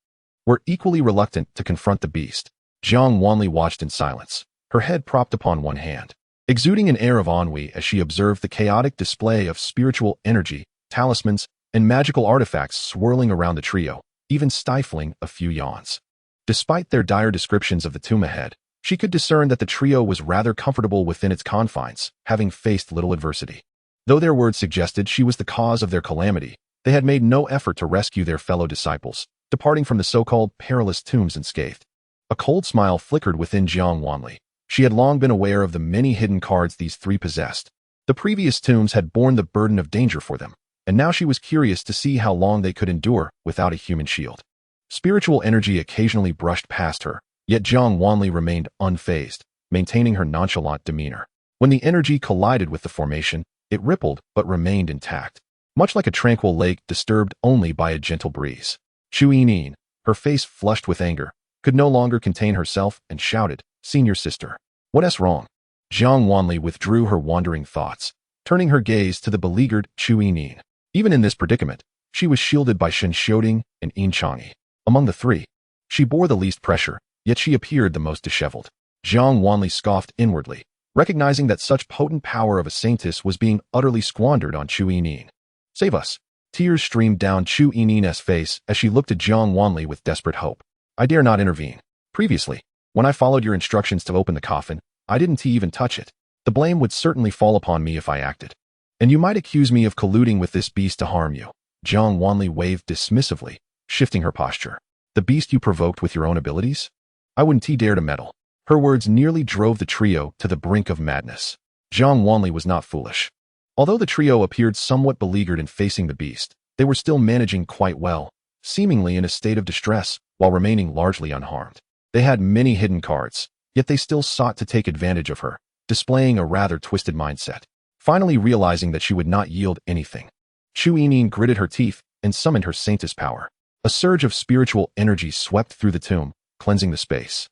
were equally reluctant to confront the beast. Jiang Wanli watched in silence, her head propped upon one hand, exuding an air of ennui as she observed the chaotic display of spiritual energy, talismans, and magical artifacts swirling around the trio, even stifling a few yawns. Despite their dire descriptions of the tomb ahead, she could discern that the trio was rather comfortable within its confines, having faced little adversity. Though their words suggested she was the cause of their calamity, they had made no effort to rescue their fellow disciples, departing from the so-called perilous tombs unscathed. A cold smile flickered within Jiang Wanli. She had long been aware of the many hidden cards these three possessed. The previous tombs had borne the burden of danger for them, and now she was curious to see how long they could endure without a human shield. Spiritual energy occasionally brushed past her, yet Jiang Wanli remained unfazed, maintaining her nonchalant demeanor. When the energy collided with the formation, It rippled but remained intact, much like a tranquil lake disturbed only by a gentle breeze. Chu Yining, her face flushed with anger, could no longer contain herself and shouted, "Senior sister, what's wrong?" Jiang Wanli withdrew her wandering thoughts, turning her gaze to the beleaguered Chu Yining. Even in this predicament, she was shielded by Shen Xiaoding and Yin Changyi. Among the three, she bore the least pressure, yet she appeared the most disheveled. Jiang Wanli scoffed inwardly, recognizing that such potent power of a saintess was being utterly squandered on Chu Yining. "Save us." Tears streamed down Chu Yining's face as she looked at Jiang Wanli with desperate hope. "I dare not intervene. Previously, when I followed your instructions to open the coffin, I didn't even touch it. The blame would certainly fall upon me if I acted. And you might accuse me of colluding with this beast to harm you." Jiang Wanli waved dismissively, shifting her posture. "The beast you provoked with your own abilities? I wouldn't dare to meddle." Her words nearly drove the trio to the brink of madness. Jiang Wanli was not foolish. Although the trio appeared somewhat beleaguered in facing the beast, they were still managing quite well, seemingly in a state of distress, while remaining largely unharmed. They had many hidden cards, yet they still sought to take advantage of her, displaying a rather twisted mindset. Finally realizing that she would not yield anything, Chu Yining gritted her teeth and summoned her Saintess power. A surge of spiritual energy swept through the tomb, cleansing the space.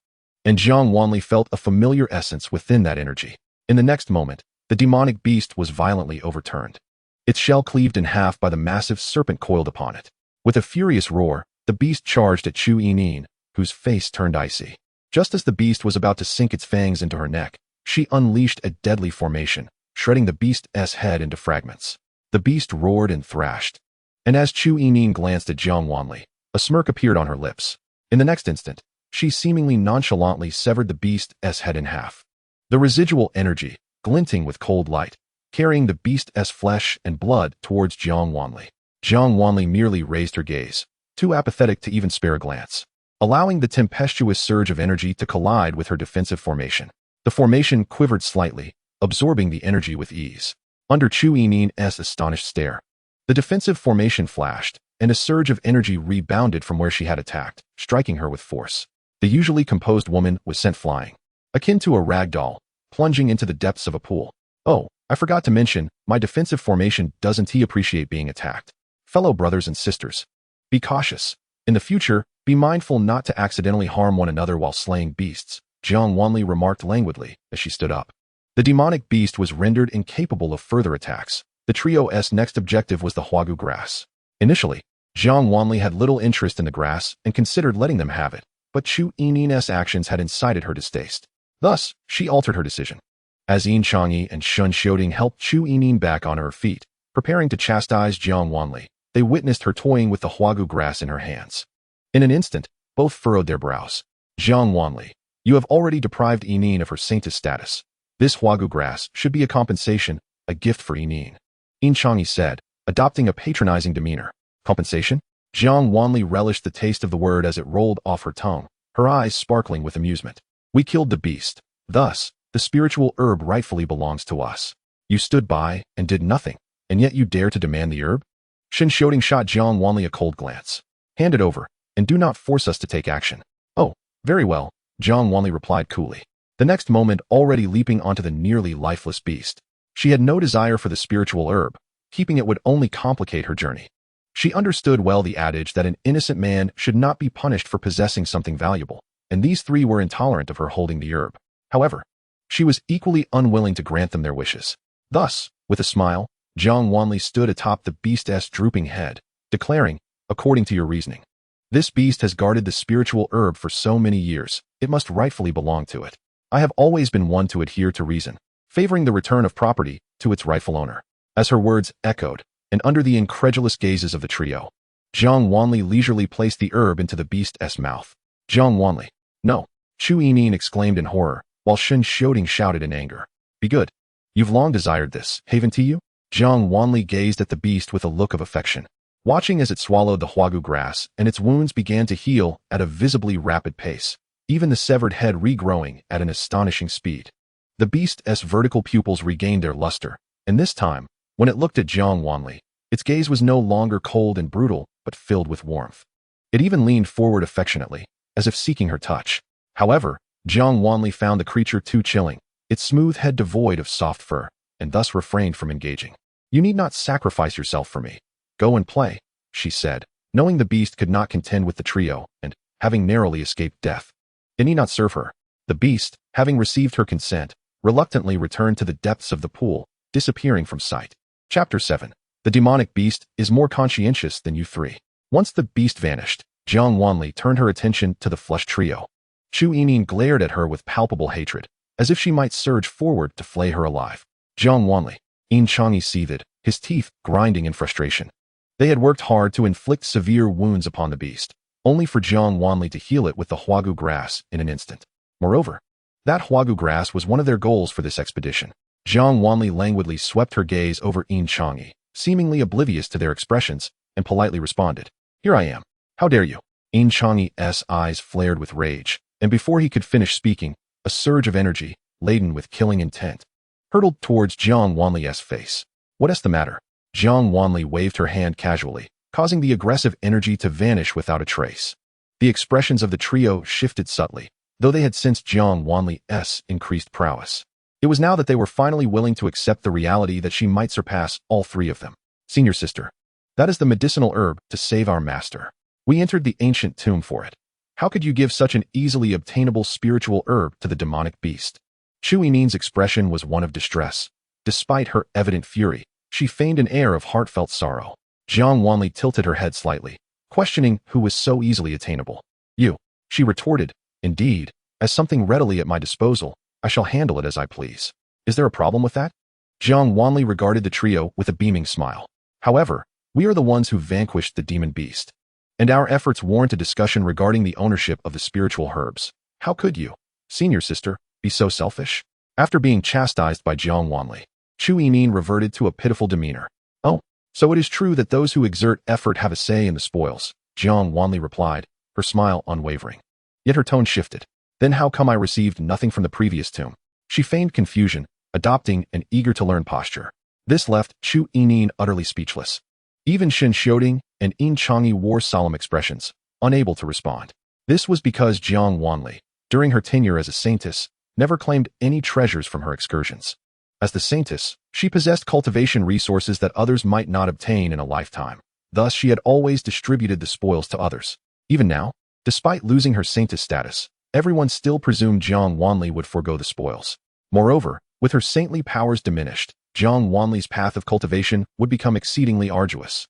And Jiang Wanli felt a familiar essence within that energy. In the next moment, the demonic beast was violently overturned. Its shell cleaved in half by the massive serpent coiled upon it. With a furious roar, the beast charged at Chu Yining, whose face turned icy. Just as the beast was about to sink its fangs into her neck, she unleashed a deadly formation, shredding the beast's head into fragments. The beast roared and thrashed. And as Chu Yining glanced at Jiang Wanli, a smirk appeared on her lips. In the next instant, she seemingly nonchalantly severed the beast's head in half. The residual energy, glinting with cold light, carrying the beast's flesh and blood towards Jiang Wanli. Jiang Wanli merely raised her gaze, too apathetic to even spare a glance, allowing the tempestuous surge of energy to collide with her defensive formation. The formation quivered slightly, absorbing the energy with ease. Under Chu Yining's astonished stare, the defensive formation flashed, and a surge of energy rebounded from where she had attacked, striking her with force. The usually composed woman was sent flying, akin to a rag doll, plunging into the depths of a pool. "Oh, I forgot to mention, my defensive formation doesn't appreciate being attacked. Fellow brothers and sisters, be cautious. In the future, be mindful not to accidentally harm one another while slaying beasts," Jiang Wanli remarked languidly as she stood up. The demonic beast was rendered incapable of further attacks. The trio's next objective was the huagu grass. Initially, Jiang Wanli had little interest in the grass and considered letting them have it, but Chu Yining's actions had incited her distaste. Thus, she altered her decision. As Yin Changyi and Shen Xiaoding helped Chu Yining back on her feet, preparing to chastise Jiang Wanli, they witnessed her toying with the huagu grass in her hands. In an instant, both furrowed their brows. "Jiang Wanli, you have already deprived Yining of her Saintess status. This huagu grass should be a compensation, a gift for Yining," Yin Changyi said, adopting a patronizing demeanor. "Compensation?" Jiang Wanli relished the taste of the word as it rolled off her tongue, her eyes sparkling with amusement. "We killed the beast. Thus, the spiritual herb rightfully belongs to us. You stood by and did nothing, and yet you dare to demand the herb?" Shen Xiaoding shot Jiang Wanli a cold glance. "Hand it over, and do not force us to take action." "Oh, very well," Jiang Wanli replied coolly, the next moment already leaping onto the nearly lifeless beast. She had no desire for the spiritual herb. Keeping it would only complicate her journey. She understood well the adage that an innocent man should not be punished for possessing something valuable, and these three were intolerant of her holding the herb. However, she was equally unwilling to grant them their wishes. Thus, with a smile, Jiang Wanli stood atop the beast's drooping head, declaring, "According to your reasoning, this beast has guarded the spiritual herb for so many years, it must rightfully belong to it. I have always been one to adhere to reason, favoring the return of property to its rightful owner." As her words echoed, and under the incredulous gazes of the trio, Jiang Wanli leisurely placed the herb into the beast's mouth. "Jiang Wanli, no!" Chu Yining exclaimed in horror, while Shen Xiaoding shouted in anger. "Be good. You've long desired this, haven't you?" Jiang Wanli gazed at the beast with a look of affection, watching as it swallowed the huagu grass and its wounds began to heal at a visibly rapid pace, even the severed head regrowing at an astonishing speed. The beast's vertical pupils regained their luster, and this time, when it looked at Jiang Wanli, its gaze was no longer cold and brutal, but filled with warmth. It even leaned forward affectionately, as if seeking her touch. However, Jiang Wanli found the creature too chilling, its smooth head devoid of soft fur, and thus refrained from engaging. "You need not sacrifice yourself for me. Go and play," she said, knowing the beast could not contend with the trio, and, having narrowly escaped death, it need not serve her. The beast, having received her consent, reluctantly returned to the depths of the pool, disappearing from sight. Chapter 7. The demonic beast is more conscientious than you three. Once the beast vanished, Jiang Wanli turned her attention to the flushed trio. Chu Yining glared at her with palpable hatred, as if she might surge forward to flay her alive. Jiang Wanli. Yin Changyi seethed, his teeth grinding in frustration. They had worked hard to inflict severe wounds upon the beast, only for Jiang Wanli to heal it with the huagu grass in an instant. Moreover, that huagu grass was one of their goals for this expedition. Jiang Wanli languidly swept her gaze over Yin Changyi, seemingly oblivious to their expressions, and politely responded, "Here I am. How dare you?" Yin Changyi's eyes flared with rage, and before he could finish speaking, a surge of energy, laden with killing intent, hurtled towards Jiang Wanli's face. "What's the matter?" Jiang Wanli waved her hand casually, causing the aggressive energy to vanish without a trace. The expressions of the trio shifted subtly, though they had sensed Jiang Wanli's increased prowess. It was now that they were finally willing to accept the reality that she might surpass all three of them. "Senior sister, that is the medicinal herb to save our master. We entered the ancient tomb for it. How could you give such an easily obtainable spiritual herb to the demonic beast?" Chu Yining's expression was one of distress. Despite her evident fury, she feigned an air of heartfelt sorrow. Jiang Wanli tilted her head slightly, questioning who was so easily attainable. "You," she retorted. "Indeed, as something readily at my disposal, I shall handle it as I please. Is there a problem with that?" Jiang Wanli regarded the trio with a beaming smile. "However, we are the ones who vanquished the demon beast, and our efforts warrant a discussion regarding the ownership of the spiritual herbs. How could you, senior sister, be so selfish?" After being chastised by Jiang Wanli, Chu Yining reverted to a pitiful demeanor. "Oh, so it is true that those who exert effort have a say in the spoils," Jiang Wanli replied, her smile unwavering. Yet her tone shifted. "Then how come I received nothing from the previous tomb?" She feigned confusion, adopting an eager-to-learn posture. This left Chu Yining utterly speechless. Even Shen Xiaoding and Yin Changyi wore solemn expressions, unable to respond. This was because Jiang Wanli, during her tenure as a Saintess, never claimed any treasures from her excursions. As the Saintess, she possessed cultivation resources that others might not obtain in a lifetime. Thus, she had always distributed the spoils to others. Even now, despite losing her Saintess status, everyone still presumed Jiang Wanli would forego the spoils. Moreover, with her saintly powers diminished, Jiang Wanli's path of cultivation would become exceedingly arduous.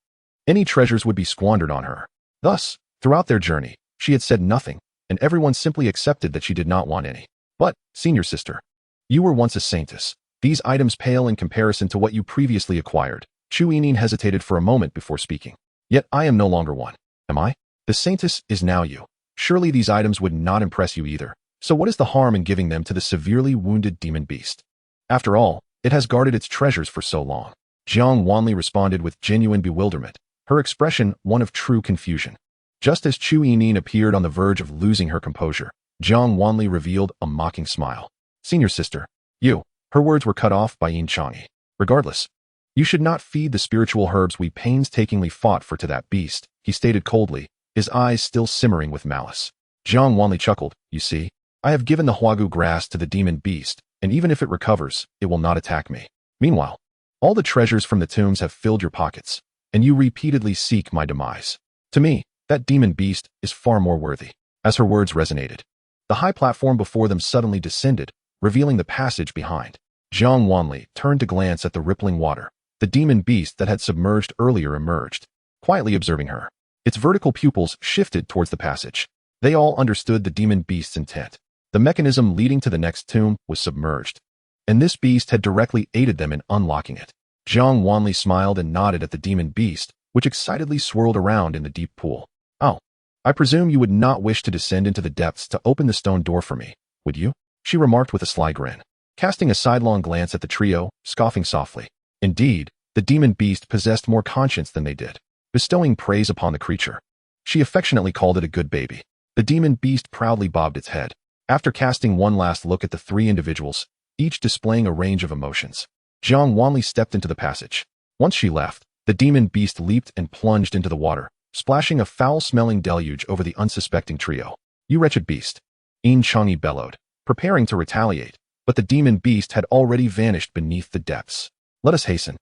Any treasures would be squandered on her. Thus, throughout their journey, she had said nothing, and everyone simply accepted that she did not want any. "But, senior sister, you were once a Saintess. These items pale in comparison to what you previously acquired." Chu Yining hesitated for a moment before speaking. "Yet I am no longer one, am I? The Saintess is now you. Surely these items would not impress you either. So what is the harm in giving them to the severely wounded demon beast? After all, it has guarded its treasures for so long." Jiang Wanli responded with genuine bewilderment, her expression one of true confusion. Just as Chu Yining appeared on the verge of losing her composure, Jiang Wanli revealed a mocking smile. "Senior sister, you..." Her words were cut off by Yin Changyi. "Regardless, you should not feed the spiritual herbs we painstakingly fought for to that beast," he stated coldly, his eyes still simmering with malice. Jiang Wanli chuckled. "You see, I have given the huagu grass to the demon beast, and even if it recovers, it will not attack me. Meanwhile, all the treasures from the tombs have filled your pockets, and you repeatedly seek my demise. To me, that demon beast is far more worthy." As her words resonated, the high platform before them suddenly descended, revealing the passage behind. Jiang Wanli turned to glance at the rippling water. The demon beast that had submerged earlier emerged, quietly observing her. Its vertical pupils shifted towards the passage. They all understood the demon beast's intent. The mechanism leading to the next tomb was submerged, and this beast had directly aided them in unlocking it. Jiang Wanli smiled and nodded at the demon beast, which excitedly swirled around in the deep pool. "Oh, I presume you would not wish to descend into the depths to open the stone door for me, would you?" she remarked with a sly grin, casting a sidelong glance at the trio, scoffing softly. Indeed, the demon beast possessed more conscience than they did, bestowing praise upon the creature. She affectionately called it a good baby. The demon beast proudly bobbed its head, after casting one last look at the three individuals, each displaying a range of emotions. Jiang Wanli stepped into the passage. Once she left, the demon beast leaped and plunged into the water, splashing a foul-smelling deluge over the unsuspecting trio. "You wretched beast!" Yin Changyi bellowed, preparing to retaliate, but the demon beast had already vanished beneath the depths. Let us hasten.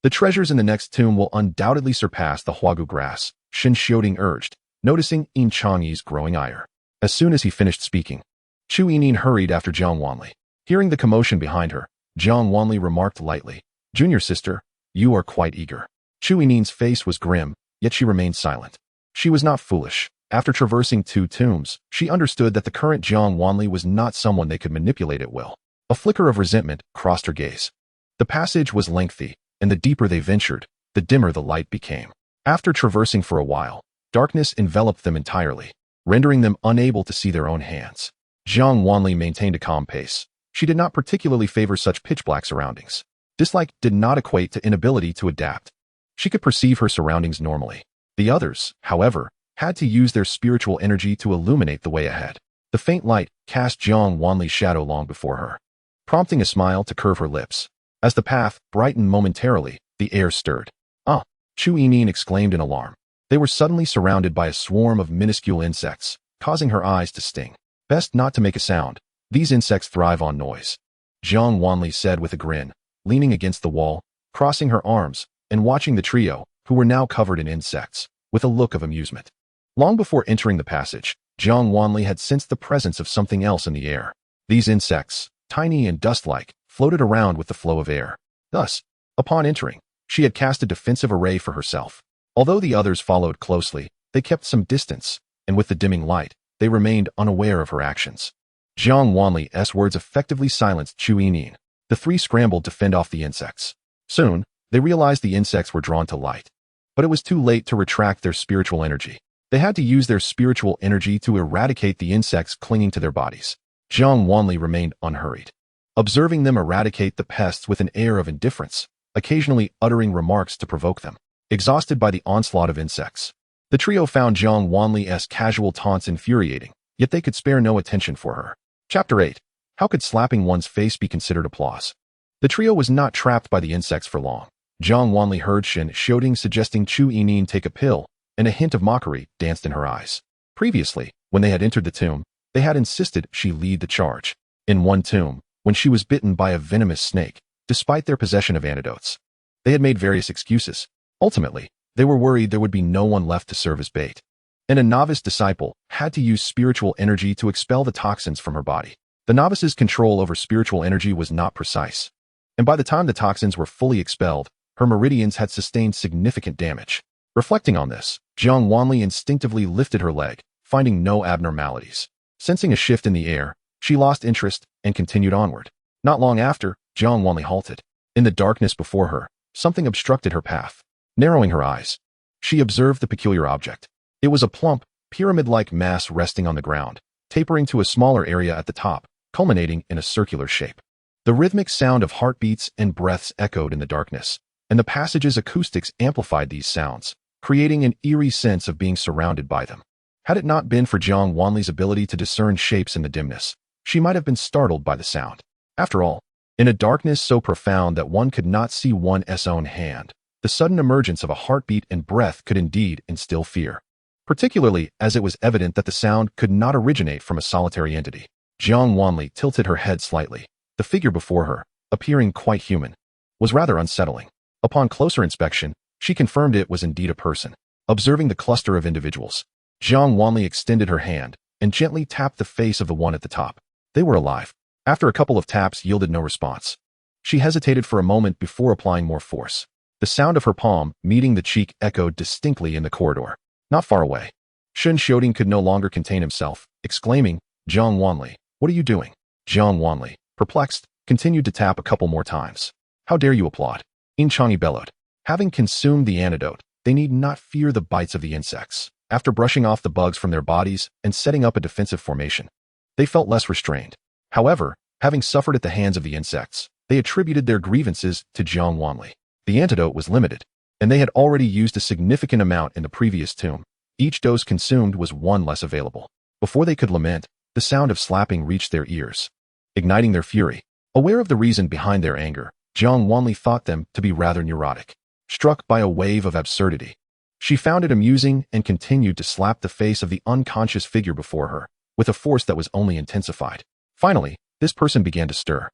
The treasures in the next tomb will undoubtedly surpass the huagu grass, Xianxiaoding urged, noticing Yin Changyi's growing ire. As soon as he finished speaking, Chu Yining hurried after Jiang Wanli. Hearing the commotion behind her, Jiang Wanli remarked lightly, "Junior sister, you are quite eager." Chu Yining's face was grim, yet she remained silent. She was not foolish. After traversing 2 tombs, she understood that the current Jiang Wanli was not someone they could manipulate at will. A flicker of resentment crossed her gaze. The passage was lengthy, and the deeper they ventured, the dimmer the light became. After traversing for a while, darkness enveloped them entirely, rendering them unable to see their own hands. Jiang Wanli maintained a calm pace. She did not particularly favor such pitch-black surroundings. Dislike did not equate to inability to adapt. She could perceive her surroundings normally. The others, however, had to use their spiritual energy to illuminate the way ahead. The faint light cast Jiang Wanli's shadow long before her, prompting a smile to curve her lips. As the path brightened momentarily, the air stirred. "Ah!" Chu Yining exclaimed in alarm. They were suddenly surrounded by a swarm of minuscule insects, causing her eyes to sting. Best not to make a sound. These insects thrive on noise, Jiang Wanli said with a grin, leaning against the wall, crossing her arms, and watching the trio, who were now covered in insects, with a look of amusement. Long before entering the passage, Jiang Wanli had sensed the presence of something else in the air. These insects, tiny and dust-like, floated around with the flow of air. Thus, upon entering, she had cast a defensive array for herself. Although the others followed closely, they kept some distance, and with the dimming light, they remained unaware of her actions. Jiang Wanli's words effectively silenced Chu Yining. The 3 scrambled to fend off the insects. Soon, they realized the insects were drawn to light. But it was too late to retract their spiritual energy. They had to use their spiritual energy to eradicate the insects clinging to their bodies. Jiang Wanli remained unhurried, observing them eradicate the pests with an air of indifference, occasionally uttering remarks to provoke them. Exhausted by the onslaught of insects, the trio found Jiang Wanli's casual taunts infuriating, yet they could spare no attention for her. Chapter 8. How could slapping one's face be considered applause? The trio was not trapped by the insects for long. Jiang Wanli heard Xianxiaoding suggesting Chu Yining take a pill, and a hint of mockery danced in her eyes. Previously, when they had entered the tomb, they had insisted she lead the charge. In one tomb, when she was bitten by a venomous snake, despite their possession of antidotes, they had made various excuses. Ultimately, they were worried there would be no one left to serve as bait, and a novice disciple had to use spiritual energy to expel the toxins from her body. The novice's control over spiritual energy was not precise, and by the time the toxins were fully expelled, her meridians had sustained significant damage. Reflecting on this, Jiang Wanli instinctively lifted her leg, finding no abnormalities. Sensing a shift in the air, she lost interest and continued onward. Not long after, Jiang Wanli halted. In the darkness before her, something obstructed her path. Narrowing her eyes, she observed the peculiar object. It was a plump, pyramid-like mass resting on the ground, tapering to a smaller area at the top, culminating in a circular shape. The rhythmic sound of heartbeats and breaths echoed in the darkness, and the passage's acoustics amplified these sounds, creating an eerie sense of being surrounded by them. Had it not been for Jiang Wanli's ability to discern shapes in the dimness, she might have been startled by the sound. After all, in a darkness so profound that one could not see one's own hand, the sudden emergence of a heartbeat and breath could indeed instill fear, particularly as it was evident that the sound could not originate from a solitary entity. Jiang Wanli tilted her head slightly. The figure before her, appearing quite human, was rather unsettling. Upon closer inspection, she confirmed it was indeed a person. Observing the cluster of individuals, Jiang Wanli extended her hand and gently tapped the face of the one at the top. They were alive. After a couple of taps yielded no response, she hesitated for a moment before applying more force. The sound of her palm meeting the cheek echoed distinctly in the corridor, not far away. Xianxiaoding could no longer contain himself, exclaiming, "Jiang Wanli, what are you doing?" Jiang Wanli, perplexed, continued to tap a couple more times. "How dare you applaud?" Yin Changyi bellowed. Having consumed the antidote, they need not fear the bites of the insects. After brushing off the bugs from their bodies and setting up a defensive formation, they felt less restrained. However, having suffered at the hands of the insects, they attributed their grievances to Jiang Wanli. The antidote was limited, and they had already used a significant amount in the previous tomb. Each dose consumed was one less available. Before they could lament, the sound of slapping reached their ears, igniting their fury. Aware of the reason behind their anger, Jiang Wanli thought them to be rather neurotic. Struck by a wave of absurdity, she found it amusing and continued to slap the face of the unconscious figure before her, with a force that was only intensified. Finally, this person began to stir.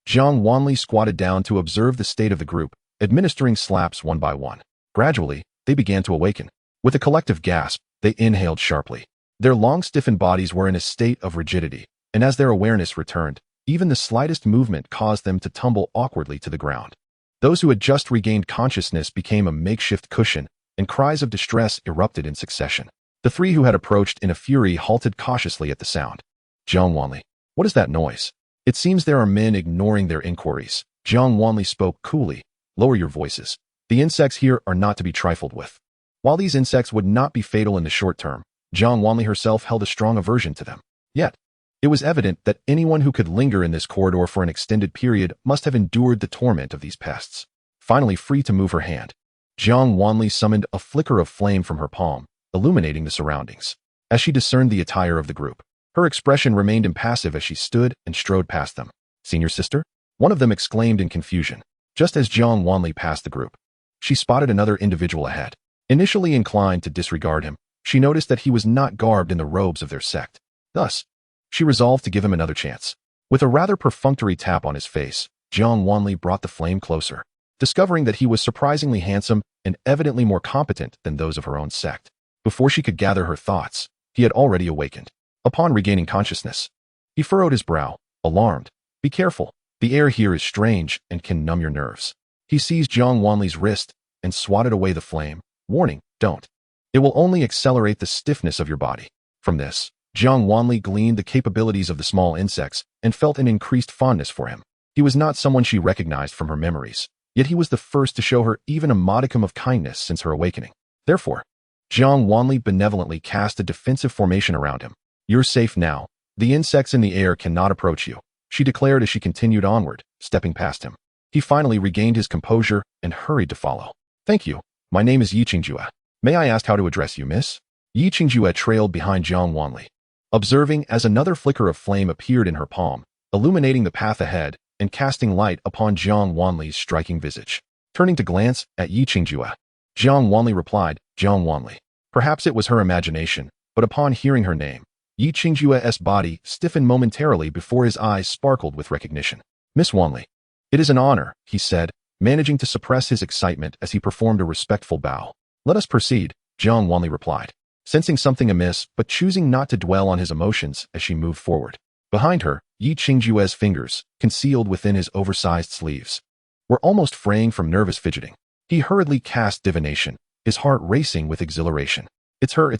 Jiang Wanli squatted down to observe the state of the group, administering slaps one by one. Gradually, they began to awaken. With a collective gasp, they inhaled sharply. Their long stiffened bodies were in a state of rigidity, and as their awareness returned, even the slightest movement caused them to tumble awkwardly to the ground. Those who had just regained consciousness became a makeshift cushion, and cries of distress erupted in succession. The three who had approached in a fury halted cautiously at the sound. Jiang Wanli, what is that noise? It seems there are men ignoring their inquiries. Jiang Wanli spoke coolly. Lower your voices. The insects here are not to be trifled with. While these insects would not be fatal in the short term, Jiang Wanli herself held a strong aversion to them. Yet, it was evident that anyone who could linger in this corridor for an extended period must have endured the torment of these pests. Finally free to move her hand, Jiang Wanli summoned a flicker of flame from her palm, illuminating the surroundings. As she discerned the attire of the group, her expression remained impassive as she stood and strode past them. Senior sister? One of them exclaimed in confusion. Just as Jiang Wanli passed the group, she spotted another individual ahead. Initially inclined to disregard him, she noticed that he was not garbed in the robes of their sect. Thus, she resolved to give him another chance. With a rather perfunctory tap on his face, Jiang Wanli brought the flame closer, discovering that he was surprisingly handsome and evidently more competent than those of her own sect. Before she could gather her thoughts, he had already awakened. Upon regaining consciousness, he furrowed his brow, alarmed. Be careful. The air here is strange and can numb your nerves. He seized Jiang Wanli's wrist and swatted away the flame. Warning, don't. It will only accelerate the stiffness of your body. From this, Jiang Wanli gleaned the capabilities of the small insects and felt an increased fondness for him. He was not someone she recognized from her memories, yet he was the first to show her even a modicum of kindness since her awakening. Therefore, Jiang Wanli benevolently cast a defensive formation around him. You're safe now. The insects in the air cannot approach you, she declared as she continued onward, stepping past him. He finally regained his composure and hurried to follow. Thank you. My name is Xianxiaaudiobooks. May I ask how to address you, miss? Xianxiaaudiobooks trailed behind Jiang Wanli, observing as another flicker of flame appeared in her palm, illuminating the path ahead and casting light upon Jiang Wanli's striking visage. Turning to glance at Xianxiaaudiobooks, Jiang Wanli replied, Jiang Wanli. Perhaps it was her imagination, but upon hearing her name, Xianxiaaudiobooks' body stiffened momentarily before his eyes sparkled with recognition. Miss Wanli. It is an honor, he said, managing to suppress his excitement as he performed a respectful bow. Let us proceed, Jiang Wanli replied, sensing something amiss but choosing not to dwell on his emotions as she moved forward. Behind her, Xianxiaaudiobooks' fingers, concealed within his oversized sleeves, were almost fraying from nervous fidgeting. He hurriedly cast divination, his heart racing with exhilaration. It's her,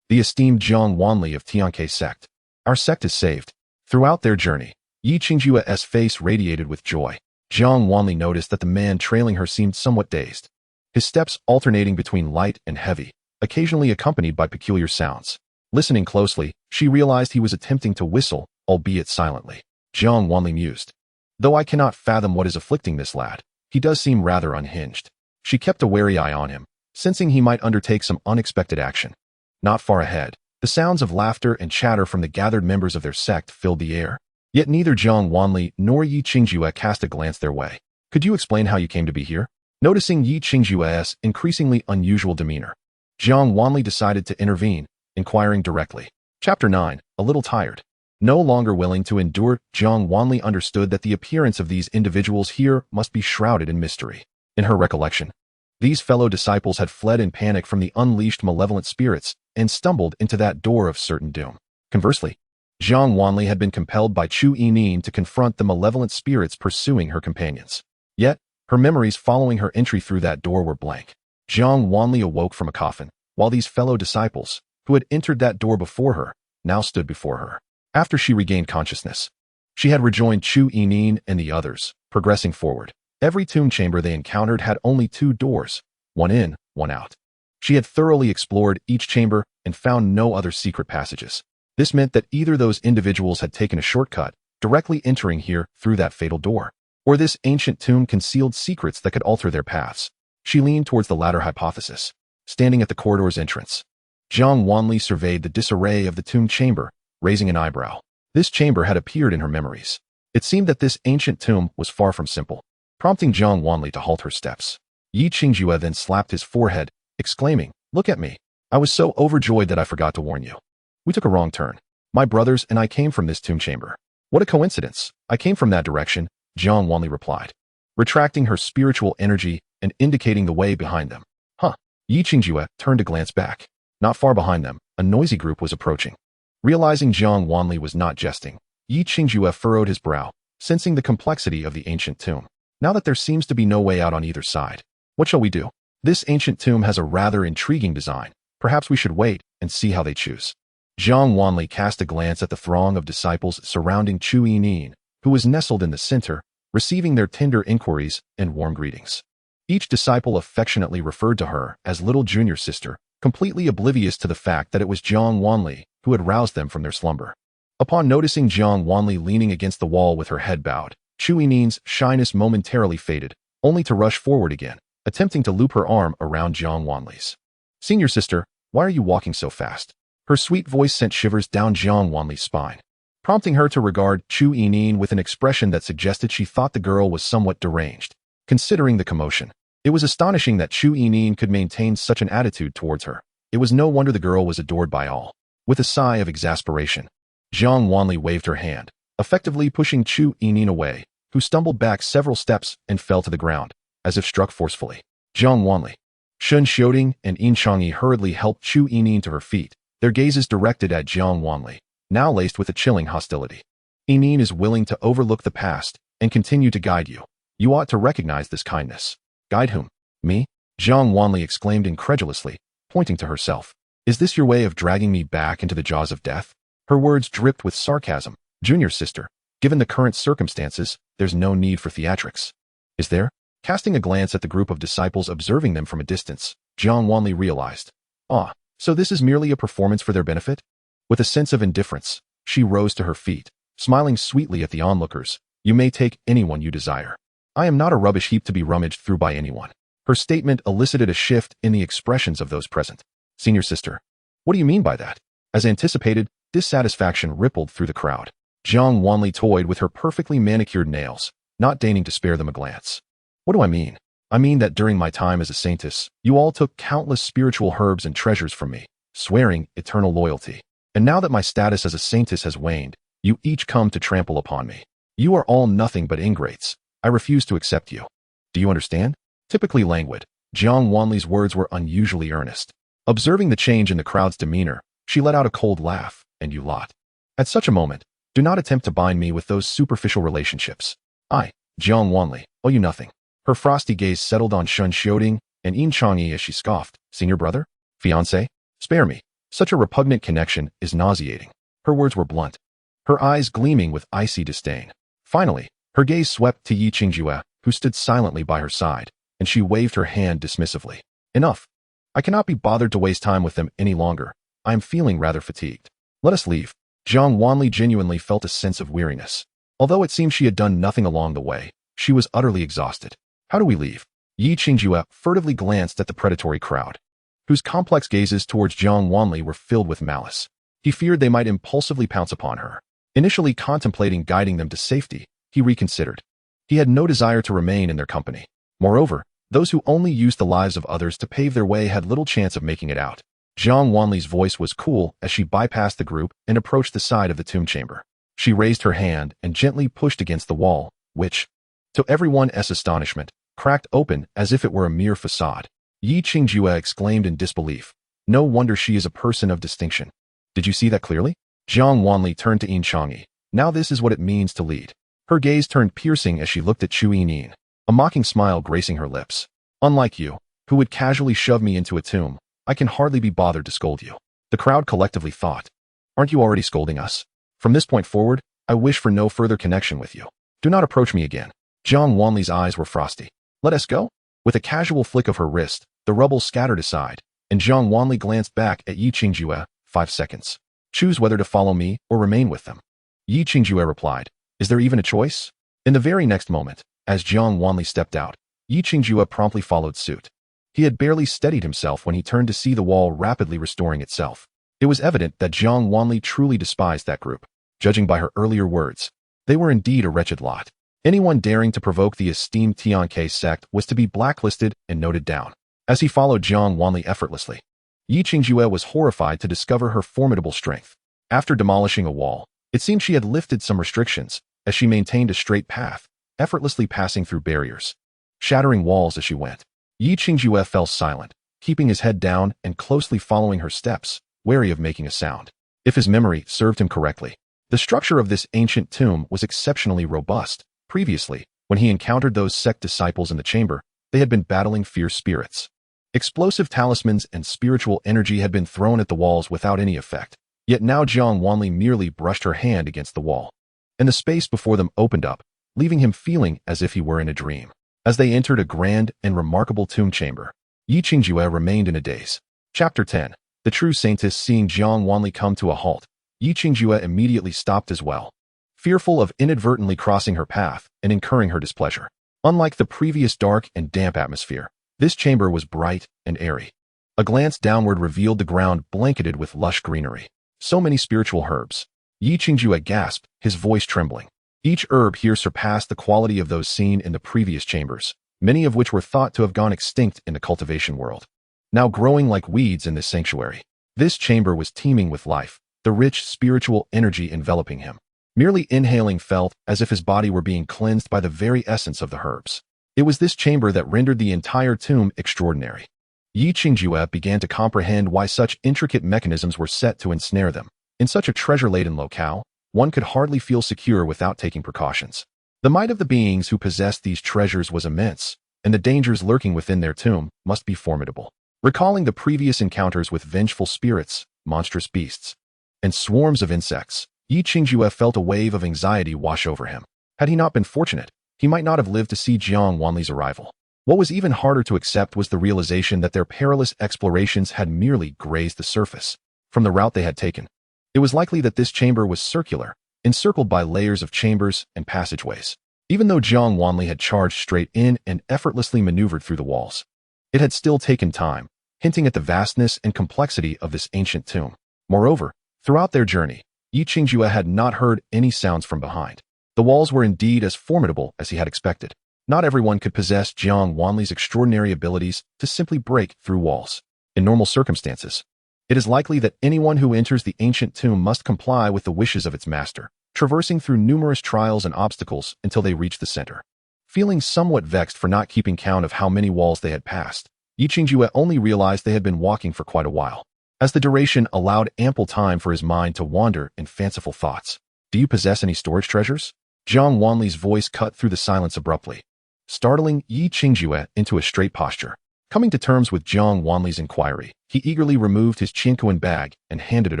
the esteemed Jiang Wanli of Tianke sect. Our sect is saved. Throughout their journey, Xianxiaaudiobooks' face radiated with joy. Jiang Wanli noticed that the man trailing her seemed somewhat dazed, his steps alternating between light and heavy, occasionally accompanied by peculiar sounds. Listening closely, she realized he was attempting to whistle, albeit silently. Jiang Wanli mused. Though I cannot fathom what is afflicting this lad, he does seem rather unhinged. She kept a wary eye on him, sensing he might undertake some unexpected action. Not far ahead, the sounds of laughter and chatter from the gathered members of their sect filled the air. Yet neither Jiang Wanli nor Xianxiaaudiobooks cast a glance their way. Could you explain how you came to be here? Noticing Xianxiaaudiobooks' increasingly unusual demeanor, Jiang Wanli decided to intervene, inquiring directly. Chapter 9, a little tired. No longer willing to endure, Jiang Wanli understood that the appearance of these individuals here must be shrouded in mystery. In her recollection, these fellow disciples had fled in panic from the unleashed malevolent spirits and stumbled into that door of certain doom. Conversely, Jiang Wanli had been compelled by Chu Yinin to confront the malevolent spirits pursuing her companions. Yet, her memories following her entry through that door were blank. Jiang Wanli awoke from a coffin, while these fellow disciples, who had entered that door before her, now stood before her. After she regained consciousness, she had rejoined Chu Yinin and the others, progressing forward. Every tomb chamber they encountered had only two doors, one in, one out. She had thoroughly explored each chamber and found no other secret passages. This meant that either those individuals had taken a shortcut, directly entering here through that fatal door, or this ancient tomb concealed secrets that could alter their paths. She leaned towards the latter hypothesis. Standing at the corridor's entrance, Jiang Wanli surveyed the disarray of the tomb chamber, raising an eyebrow. This chamber had appeared in her memories. It seemed that this ancient tomb was far from simple, prompting Jiang Wanli to halt her steps. Xianxiaaudiobooks then slapped his forehead, exclaiming, "Look at me. I was so overjoyed that I forgot to warn you. We took a wrong turn. My brothers and I came from this tomb chamber. What a coincidence. I came from that direction, Jiang Wanli replied, retracting her spiritual energy and indicating the way behind them. Huh. Yi Qingjue turned to glance back. Not far behind them, a noisy group was approaching. Realizing Jiang Wanli was not jesting, Yi Qingjue furrowed his brow, sensing the complexity of the ancient tomb. Now that there seems to be no way out on either side, what shall we do? This ancient tomb has a rather intriguing design. Perhaps we should wait and see how they choose. Jiang Wanli cast a glance at the throng of disciples surrounding Chu Yinin, who was nestled in the center, receiving their tender inquiries and warm greetings. Each disciple affectionately referred to her as little junior sister, completely oblivious to the fact that it was Jiang Wanli who had roused them from their slumber. Upon noticing Jiang Wanli leaning against the wall with her head bowed, Chu Yinin's shyness momentarily faded, only to rush forward again, attempting to loop her arm around Jiang Wanli's. Senior sister, why are you walking so fast? Her sweet voice sent shivers down Jiang Wanli's spine, prompting her to regard Chu Yinin with an expression that suggested she thought the girl was somewhat deranged. Considering the commotion, it was astonishing that Chu Yinin could maintain such an attitude towards her. It was no wonder the girl was adored by all. With a sigh of exasperation, Jiang Wanli waved her hand, effectively pushing Chu Yinin away, who stumbled back several steps and fell to the ground, as if struck forcefully. Jiang Wanli, Shun Xiaoding, and Yin Changyi hurriedly helped Chu Yinin to her feet, their gazes directed at Jiang Wanli, now laced with a chilling hostility. Yinin is willing to overlook the past and continue to guide you. You ought to recognize this kindness. Guide whom? Me? Jiang Wanli exclaimed incredulously, pointing to herself. Is this your way of dragging me back into the jaws of death? Her words dripped with sarcasm. Junior sister, given the current circumstances, there's no need for theatrics. Is there? Casting a glance at the group of disciples observing them from a distance, Jiang Wanli realized. Ah, so this is merely a performance for their benefit? With a sense of indifference, she rose to her feet, smiling sweetly at the onlookers. You may take anyone you desire. I am not a rubbish heap to be rummaged through by anyone. Her statement elicited a shift in the expressions of those present. Senior sister, what do you mean by that? As anticipated, dissatisfaction rippled through the crowd. Jiang Wanli toyed with her perfectly manicured nails, not deigning to spare them a glance. What do I mean? I mean that during my time as a saintess, you all took countless spiritual herbs and treasures from me, swearing eternal loyalty. And now that my status as a saintess has waned, you each come to trample upon me. You are all nothing but ingrates. I refuse to accept you. Do you understand? Typically languid, Jiang Wanli's words were unusually earnest. Observing the change in the crowd's demeanor, she let out a cold laugh, and you lot. At such a moment, do not attempt to bind me with those superficial relationships. I, Jiang Wanli, owe you nothing. Her frosty gaze settled on Shun Xiaoding and Yin Changyi as she scoffed. Senior brother? Fiancé? Spare me. Such a repugnant connection is nauseating. Her words were blunt, her eyes gleaming with icy disdain. Finally, her gaze swept to Yi Qingjue, who stood silently by her side, and she waved her hand dismissively. Enough. I cannot be bothered to waste time with them any longer. I am feeling rather fatigued. Let us leave. Jiang Wanli genuinely felt a sense of weariness. Although it seemed she had done nothing along the way, she was utterly exhausted. How do we leave? Yi Qingjue furtively glanced at the predatory crowd, whose complex gazes towards Jiang Wanli were filled with malice. He feared they might impulsively pounce upon her. Initially contemplating guiding them to safety, he reconsidered. He had no desire to remain in their company. Moreover, those who only used the lives of others to pave their way had little chance of making it out. Jiang Wanli's voice was cool as she bypassed the group and approached the side of the tomb chamber. She raised her hand and gently pushed against the wall, which, to everyone's astonishment, cracked open as if it were a mere facade. Yi Qingjue exclaimed in disbelief. No wonder she is a person of distinction. Did you see that clearly? Jiang Wanli turned to Yin Changyi. Now this is what it means to lead. Her gaze turned piercing as she looked at Chu Yinin, a mocking smile gracing her lips. Unlike you, who would casually shove me into a tomb, I can hardly be bothered to scold you. The crowd collectively thought. Aren't you already scolding us? From this point forward, I wish for no further connection with you. Do not approach me again. Jiang Wanli's eyes were frosty. Let us go? With a casual flick of her wrist, the rubble scattered aside, and Jiang Wanli glanced back at Yi Qingjue. 5 seconds. Choose whether to follow me or remain with them. Yi Qingjue replied. Is there even a choice? In the very next moment, as Jiang Wanli stepped out, Yi Qingjue promptly followed suit. He had barely steadied himself when he turned to see the wall rapidly restoring itself. It was evident that Jiang Wanli truly despised that group. Judging by her earlier words, they were indeed a wretched lot. Anyone daring to provoke the esteemed Tianke sect was to be blacklisted and noted down. As he followed Jiang Wanli effortlessly, Yi Qingjue was horrified to discover her formidable strength. After demolishing a wall, It seemed she had lifted some restrictions, as she maintained a straight path, effortlessly passing through barriers, shattering walls as she went. Yi Qingjue fell silent, keeping his head down and closely following her steps, wary of making a sound. If his memory served him correctly, the structure of this ancient tomb was exceptionally robust. Previously, when he encountered those sect disciples in the chamber, they had been battling fierce spirits. Explosive talismans and spiritual energy had been thrown at the walls without any effect. Yet now Jiang Wanli merely brushed her hand against the wall, and the space before them opened up, leaving him feeling as if he were in a dream. As they entered a grand and remarkable tomb chamber, Yi Qingjue remained in a daze. Chapter 10. The true Saintess. Seeing Jiang Wanli come to a halt, Yi Qingjue immediately stopped as well, fearful of inadvertently crossing her path and incurring her displeasure. Unlike the previous dark and damp atmosphere, this chamber was bright and airy. A glance downward revealed the ground blanketed with lush greenery. So many spiritual herbs. Yi Qingjue gasped, his voice trembling. Each herb here surpassed the quality of those seen in the previous chambers, many of which were thought to have gone extinct in the cultivation world, now growing like weeds in this sanctuary. This chamber was teeming with life, the rich spiritual energy enveloping him. Merely inhaling felt as if his body were being cleansed by the very essence of the herbs. It was this chamber that rendered the entire tomb extraordinary. Yi Qingjue began to comprehend why such intricate mechanisms were set to ensnare them. In such a treasure-laden locale, one could hardly feel secure without taking precautions. The might of the beings who possessed these treasures was immense, and the dangers lurking within their tomb must be formidable. Recalling the previous encounters with vengeful spirits, monstrous beasts, and swarms of insects, Yi Qingjue felt a wave of anxiety wash over him. Had he not been fortunate, he might not have lived to see Jiang Wanli's arrival. What was even harder to accept was the realization that their perilous explorations had merely grazed the surface. From the route they had taken, it was likely that this chamber was circular, encircled by layers of chambers and passageways. Even though Jiang Wanli had charged straight in and effortlessly maneuvered through the walls, it had still taken time, hinting at the vastness and complexity of this ancient tomb. Moreover, throughout their journey, Yi Qingjue had not heard any sounds from behind. The walls were indeed as formidable as he had expected. Not everyone could possess Jiang Wanli's extraordinary abilities to simply break through walls. In normal circumstances, it is likely that anyone who enters the ancient tomb must comply with the wishes of its master, traversing through numerous trials and obstacles until they reach the center. Feeling somewhat vexed for not keeping count of how many walls they had passed, Yi Qingjue only realized they had been walking for quite a while, as the duration allowed ample time for his mind to wander in fanciful thoughts. Do you possess any storage treasures? Jiang Wanli's voice cut through the silence abruptly, startling Yi Qingjue into a straight posture. Coming to terms with Jiang Wanli's inquiry, he eagerly removed his qianquan bag and handed it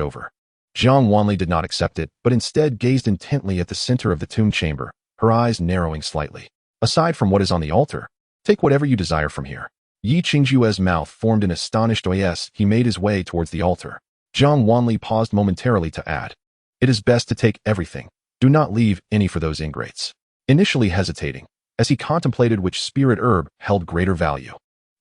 over. Jiang Wanli did not accept it, but instead gazed intently at the center of the tomb chamber, her eyes narrowing slightly. Aside from what is on the altar, take whatever you desire from here. Yi Qingjue's mouth formed an astonished yes. He made his way towards the altar. Jiang Wanli paused momentarily to add, "It is best to take everything. Do not leave any for those ingrates." Initially hesitating, as he contemplated which spirit herb held greater value,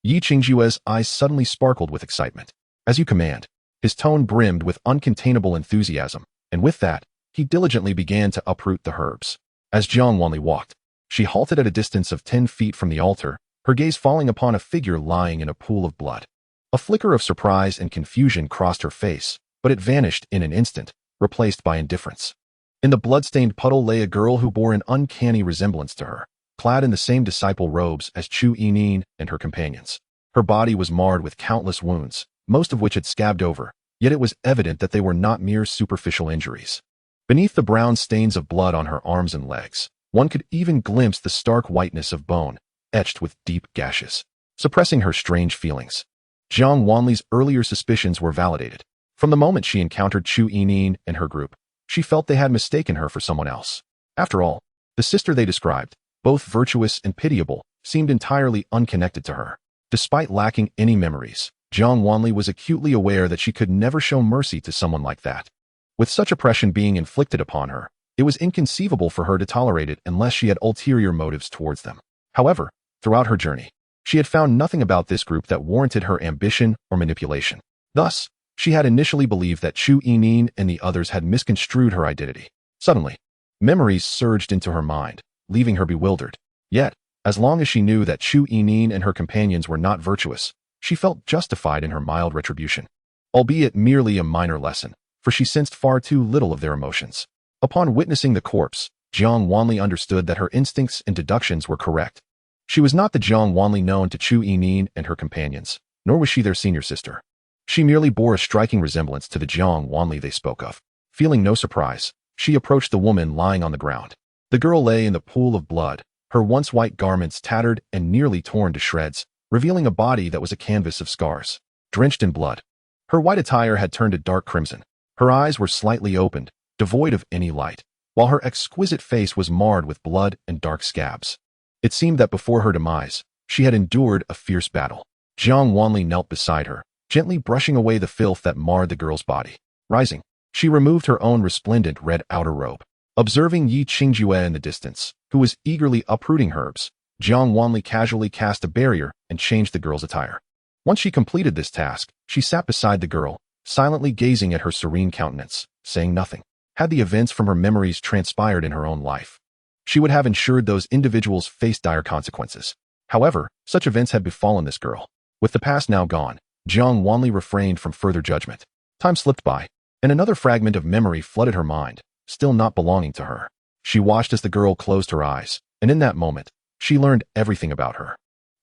Yi Qingjue's eyes suddenly sparkled with excitement. "As you command." His tone brimmed with uncontainable enthusiasm, and with that, he diligently began to uproot the herbs. As Jiang Wanli walked, she halted at a distance of 10 feet from the altar, her gaze falling upon a figure lying in a pool of blood. A flicker of surprise and confusion crossed her face, but it vanished in an instant, replaced by indifference. In the blood-stained puddle lay a girl who bore an uncanny resemblance to her, clad in the same disciple robes as Chu Yining and her companions. Her body was marred with countless wounds, most of which had scabbed over, yet it was evident that they were not mere superficial injuries. Beneath the brown stains of blood on her arms and legs, one could even glimpse the stark whiteness of bone, etched with deep gashes. Suppressing her strange feelings, Jiang Wanli's earlier suspicions were validated. From the moment she encountered Chu Yining and her group, she felt they had mistaken her for someone else. After all, the sister they described, both virtuous and pitiable, seemed entirely unconnected to her. Despite lacking any memories, Jiang Wanli was acutely aware that she could never show mercy to someone like that. With such oppression being inflicted upon her, it was inconceivable for her to tolerate it unless she had ulterior motives towards them. However, throughout her journey, she had found nothing about this group that warranted her ambition or manipulation. Thus, she had initially believed that Chu Yining and the others had misconstrued her identity. Suddenly, memories surged into her mind, leaving her bewildered. Yet, as long as she knew that Chu Yining and her companions were not virtuous, she felt justified in her mild retribution, albeit merely a minor lesson, for she sensed far too little of their emotions. Upon witnessing the corpse, Jiang Wanli understood that her instincts and deductions were correct. She was not the Jiang Wanli known to Chu Yinin and her companions, nor was she their senior sister. She merely bore a striking resemblance to the Jiang Wanli they spoke of. Feeling no surprise, she approached the woman lying on the ground. The girl lay in the pool of blood, her once white garments tattered and nearly torn to shreds, revealing a body that was a canvas of scars, drenched in blood. Her white attire had turned a dark crimson. Her eyes were slightly opened, devoid of any light, while her exquisite face was marred with blood and dark scabs. It seemed that before her demise, she had endured a fierce battle. Jiang Wanli knelt beside her, gently brushing away the filth that marred the girl's body. Rising, she removed her own resplendent red outer robe. Observing Yi Qingjue in the distance, who was eagerly uprooting herbs, Jiang Wanli casually cast a barrier and changed the girl's attire. Once she completed this task, she sat beside the girl, silently gazing at her serene countenance, saying nothing. Had the events from her memories transpired in her own life, she would have ensured those individuals faced dire consequences. However, such events had befallen this girl. With the past now gone, Jiang Wanli refrained from further judgment. Time slipped by, and another fragment of memory flooded her mind, still not belonging to her. She watched as the girl closed her eyes, and in that moment, she learned everything about her.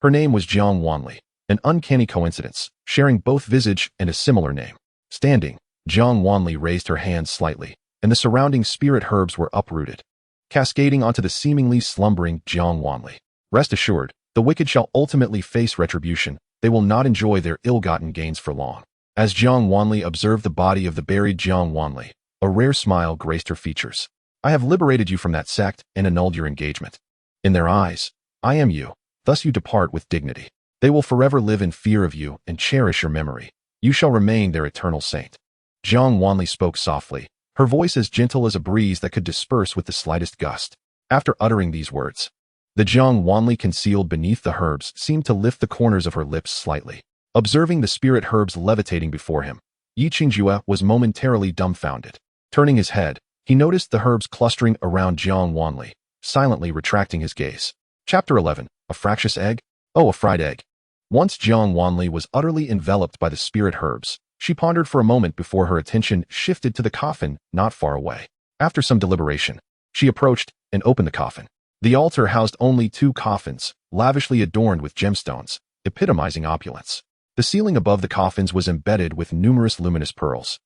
Her name was Jiang Wanli, an uncanny coincidence, sharing both visage and a similar name. Standing, Jiang Wanli raised her hands slightly, and the surrounding spirit herbs were uprooted, cascading onto the seemingly slumbering Jiang Wanli. Rest assured, the wicked shall ultimately face retribution. They will not enjoy their ill-gotten gains for long. As Jiang Wanli observed the body of the buried Jiang Wanli, a rare smile graced her features. I have liberated you from that sect and annulled your engagement. In their eyes, I am you, thus you depart with dignity. They will forever live in fear of you and cherish your memory. You shall remain their eternal saint. Jiang Wanli spoke softly, her voice as gentle as a breeze that could disperse with the slightest gust. After uttering these words, the Jiang Wanli concealed beneath the herbs seemed to lift the corners of her lips slightly. Observing the spirit herbs levitating before him, Yi Qingjue was momentarily dumbfounded. Turning his head, he noticed the herbs clustering around Jiang Wanli, silently retracting his gaze. Chapter 11. A fractious egg? Oh, a fried egg. Once Jiang Wanli was utterly enveloped by the spirit herbs, she pondered for a moment before her attention shifted to the coffin not far away. After some deliberation, she approached and opened the coffin. The altar housed only 2 coffins, lavishly adorned with gemstones, epitomizing opulence. The ceiling above the coffins was embedded with numerous luminous pearls.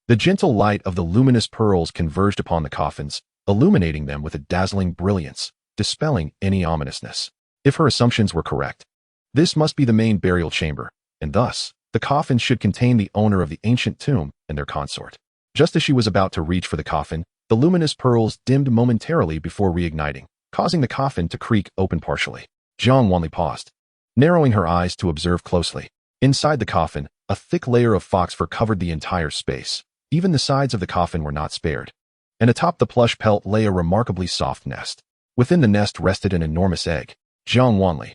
The gentle light of the luminous pearls converged upon the coffins, illuminating them with a dazzling brilliance, dispelling any ominousness. If her assumptions were correct, this must be the main burial chamber, and thus, the coffin should contain the owner of the ancient tomb and their consort. Just as she was about to reach for the coffin, the luminous pearls dimmed momentarily before reigniting, causing the coffin to creak open partially. Jiang Wanli paused, narrowing her eyes to observe closely. Inside the coffin, a thick layer of fox fur covered the entire space. Even the sides of the coffin were not spared. And atop the plush pelt lay a remarkably soft nest. Within the nest rested an enormous egg. Jiang Wanli.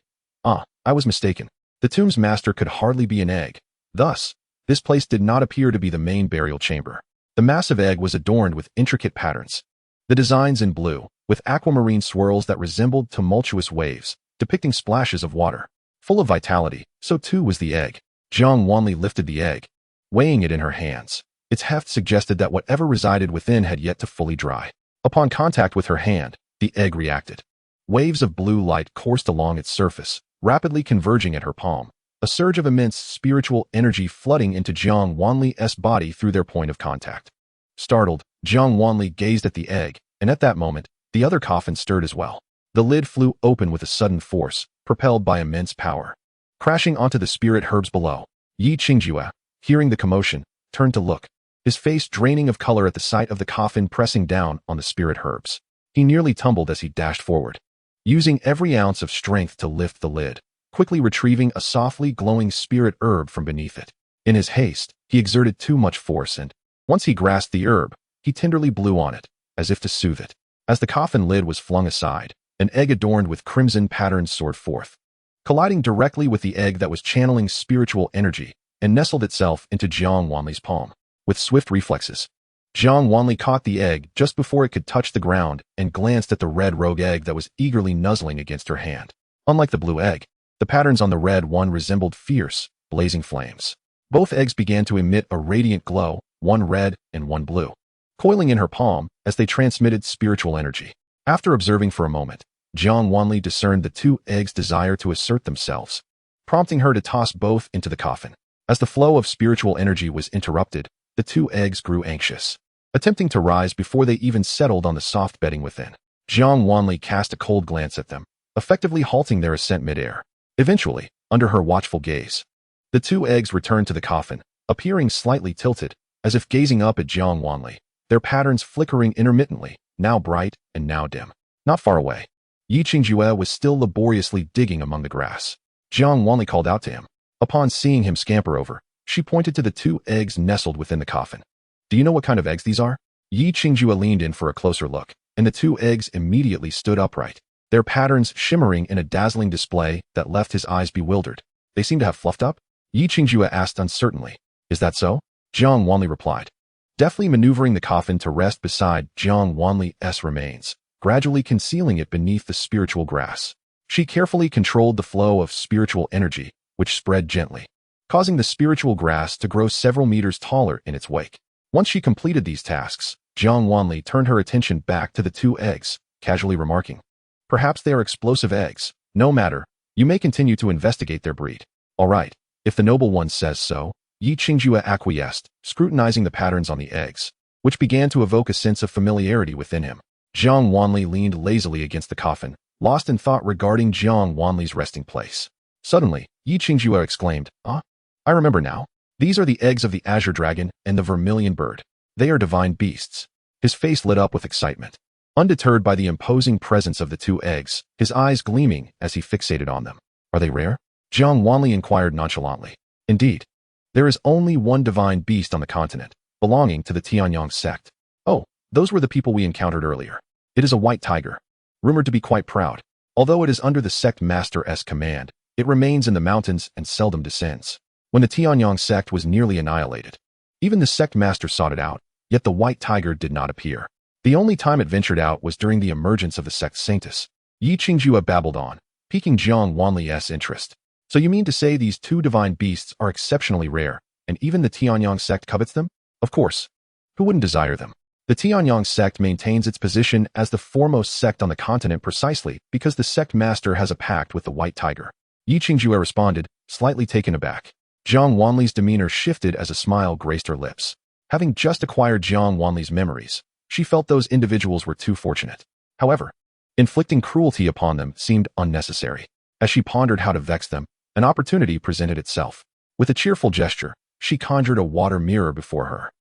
I was mistaken. The tomb's master could hardly be an egg. Thus, this place did not appear to be the main burial chamber. The massive egg was adorned with intricate patterns. The designs in blue, with aquamarine swirls that resembled tumultuous waves, depicting splashes of water. Full of vitality, so too was the egg. Jiang Wanli lifted the egg, weighing it in her hands. Its heft suggested that whatever resided within had yet to fully dry. Upon contact with her hand, the egg reacted. Waves of blue light coursed along its surface, rapidly converging at her palm. A surge of immense spiritual energy flooding into Jiang Wanli's body through their point of contact. Startled, Jiang Wanli gazed at the egg, and at that moment, the other coffin stirred as well. The lid flew open with a sudden force, propelled by immense power. Crashing onto the spirit herbs below, Yi Qingjue, hearing the commotion, turned to look, his face draining of color at the sight of the coffin pressing down on the spirit herbs. He nearly tumbled as he dashed forward, using every ounce of strength to lift the lid, quickly retrieving a softly glowing spirit herb from beneath it. In his haste, he exerted too much force and, once he grasped the herb, he tenderly blew on it, as if to soothe it. As the coffin lid was flung aside, an egg adorned with crimson patterns soared forth, colliding directly with the egg that was channeling spiritual energy, and nestled itself into Jiang Wanli's palm. With swift reflexes, Jiang Wanli caught the egg just before it could touch the ground and glanced at the red rogue egg that was eagerly nuzzling against her hand. Unlike the blue egg, the patterns on the red one resembled fierce, blazing flames. Both eggs began to emit a radiant glow, one red and one blue. coiling in her palm as they transmitted spiritual energy. After observing for a moment, Jiang Wanli discerned the two eggs' desire to assert themselves, prompting her to toss both into the coffin. As the flow of spiritual energy was interrupted, the two eggs grew anxious, attempting to rise before they even settled on the soft bedding within. Jiang Wanli cast a cold glance at them, effectively halting their ascent midair. Eventually, under her watchful gaze, the two eggs returned to the coffin, appearing slightly tilted, as if gazing up at Jiang Wanli, their patterns flickering intermittently, now bright and now dim. Not far away, Xianxiaaudiobooks was still laboriously digging among the grass. Jiang Wanli called out to him. Upon seeing him scamper over, she pointed to the two eggs nestled within the coffin. Do you know what kind of eggs these are? Xianxiaaudiobooks leaned in for a closer look, and the two eggs immediately stood upright, their patterns shimmering in a dazzling display that left his eyes bewildered. They seem to have fluffed up? Xianxiaaudiobooks asked uncertainly. Is that so? Jiang Wanli replied, deftly maneuvering the coffin to rest beside Jiang Wanli's remains, gradually concealing it beneath the spiritual grass. She carefully controlled the flow of spiritual energy, which spread gently, causing the spiritual grass to grow several meters taller in its wake. Once she completed these tasks, Jiang Wanli turned her attention back to the two eggs, casually remarking, perhaps they are explosive eggs. No matter, you may continue to investigate their breed. All right, if the noble one says so. Xianxiaaudiobooks acquiesced, scrutinizing the patterns on the eggs, which began to evoke a sense of familiarity within him. Jiang Wanli leaned lazily against the coffin, lost in thought regarding Jiang Wanli's resting place. Suddenly, Xianxiaaudiobooks exclaimed, I remember now. These are the eggs of the azure dragon and the vermilion bird. They are divine beasts. His face lit up with excitement. Undeterred by the imposing presence of the two eggs, his eyes gleaming as he fixated on them. Are they rare? Jiang Wanli inquired nonchalantly. Indeed. There is only one divine beast on the continent, belonging to the Tianyang sect. Oh, those were the people we encountered earlier. It is a white tiger, rumored to be quite proud. Although it is under the sect master's command, it remains in the mountains and seldom descends. When the Tianyang sect was nearly annihilated, even the sect master sought it out, yet the white tiger did not appear. The only time it ventured out was during the emergence of the sect Saintess. Xianxiaaudiobooks babbled on, piquing Jiang Wanli's interest. So you mean to say these two divine beasts are exceptionally rare, and even the Tianyang sect covets them? Of course. Who wouldn't desire them? The Tianyang sect maintains its position as the foremost sect on the continent precisely because the sect master has a pact with the white tiger. Xianxiaaudiobooks responded, slightly taken aback. Jiang Wanli's demeanor shifted as a smile graced her lips. Having just acquired Jiang Wanli's memories, she felt those individuals were too fortunate. However, inflicting cruelty upon them seemed unnecessary. As she pondered how to vex them, an opportunity presented itself. With a cheerful gesture, she conjured a water mirror before her.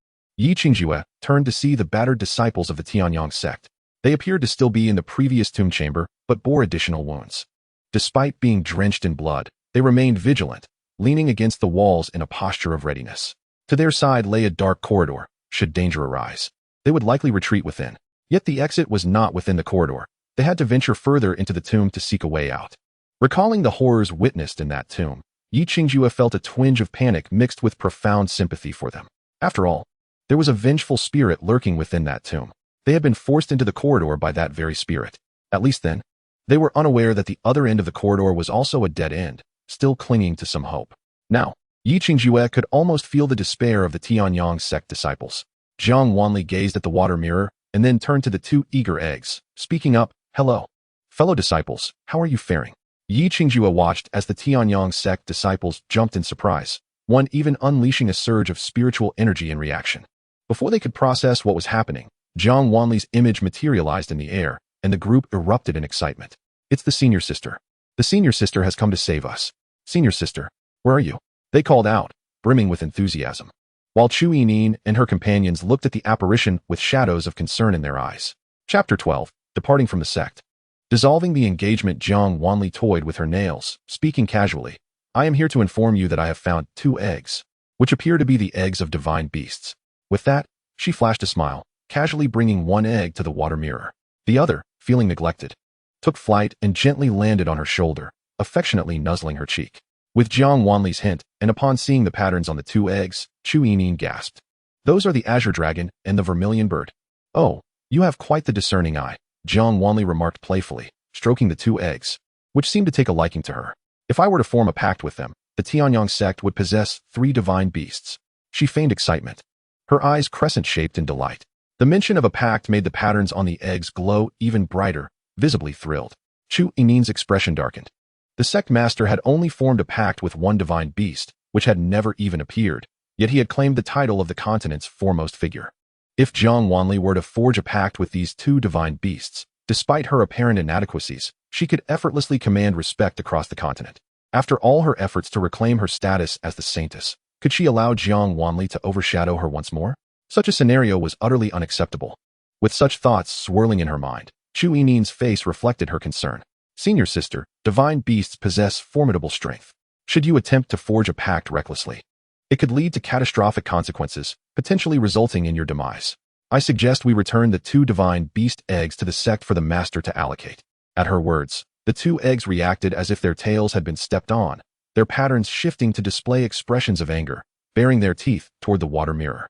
Xianxiaaudiobooks turned to see the battered disciples of the Tianyang sect. They appeared to still be in the previous tomb chamber, but bore additional wounds. Despite being drenched in blood, they remained vigilant, leaning against the walls in a posture of readiness. To their side lay a dark corridor. Should danger arise, they would likely retreat within. Yet the exit was not within the corridor. They had to venture further into the tomb to seek a way out. Recalling the horrors witnessed in that tomb, Xianxiaaudiobooks felt a twinge of panic mixed with profound sympathy for them. After all, there was a vengeful spirit lurking within that tomb. They had been forced into the corridor by that very spirit. At least then, they were unaware that the other end of the corridor was also a dead end, still clinging to some hope. Now, Xianxiaaudiobooks could almost feel the despair of the Tianyang sect disciples. Jiang Wanli gazed at the water mirror and then turned to the two eager eggs, speaking up, Hello, fellow disciples, how are you faring? Xianxiaaudiobooks watched as the Tianyang sect disciples jumped in surprise, one even unleashing a surge of spiritual energy in reaction. Before they could process what was happening, Jiang Wanli's image materialized in the air, and the group erupted in excitement. It's the senior sister. The senior sister has come to save us. Senior sister, where are you? They called out, brimming with enthusiasm, while Chu Yining and her companions looked at the apparition with shadows of concern in their eyes. Chapter 12, Departing from the Sect. Dissolving the engagement, Jiang Wanli toyed with her nails, speaking casually. I am here to inform you that I have found two eggs, which appear to be the eggs of divine beasts. With that, she flashed a smile, casually bringing one egg to the water mirror. The other, feeling neglected, took flight and gently landed on her shoulder, affectionately nuzzling her cheek. With Jiang Wanli's hint, and upon seeing the patterns on the two eggs, Chu Yining gasped. Those are the azure dragon and the vermilion bird. Oh, you have quite the discerning eye, Jiang Wanli remarked playfully, stroking the two eggs, which seemed to take a liking to her. If I were to form a pact with them, the Tianyang sect would possess 3 divine beasts. She feigned excitement, her eyes crescent-shaped in delight. The mention of a pact made the patterns on the eggs glow even brighter, visibly thrilled. Chu Yinin's expression darkened. The sect master had only formed a pact with one divine beast, which had never even appeared, yet he had claimed the title of the continent's foremost figure. If Jiang Wanli were to forge a pact with these two divine beasts, despite her apparent inadequacies, she could effortlessly command respect across the continent. After all her efforts to reclaim her status as the Saintess, could she allow Jiang Wanli to overshadow her once more? Such a scenario was utterly unacceptable. With such thoughts swirling in her mind, Chu Yinin's face reflected her concern. Senior sister, divine beasts possess formidable strength. Should you attempt to forge a pact recklessly, it could lead to catastrophic consequences, potentially resulting in your demise. I suggest we return the two divine beast eggs to the sect for the master to allocate. At her words, the two eggs reacted as if their tails had been stepped on, their patterns shifting to display expressions of anger, baring their teeth toward the water mirror.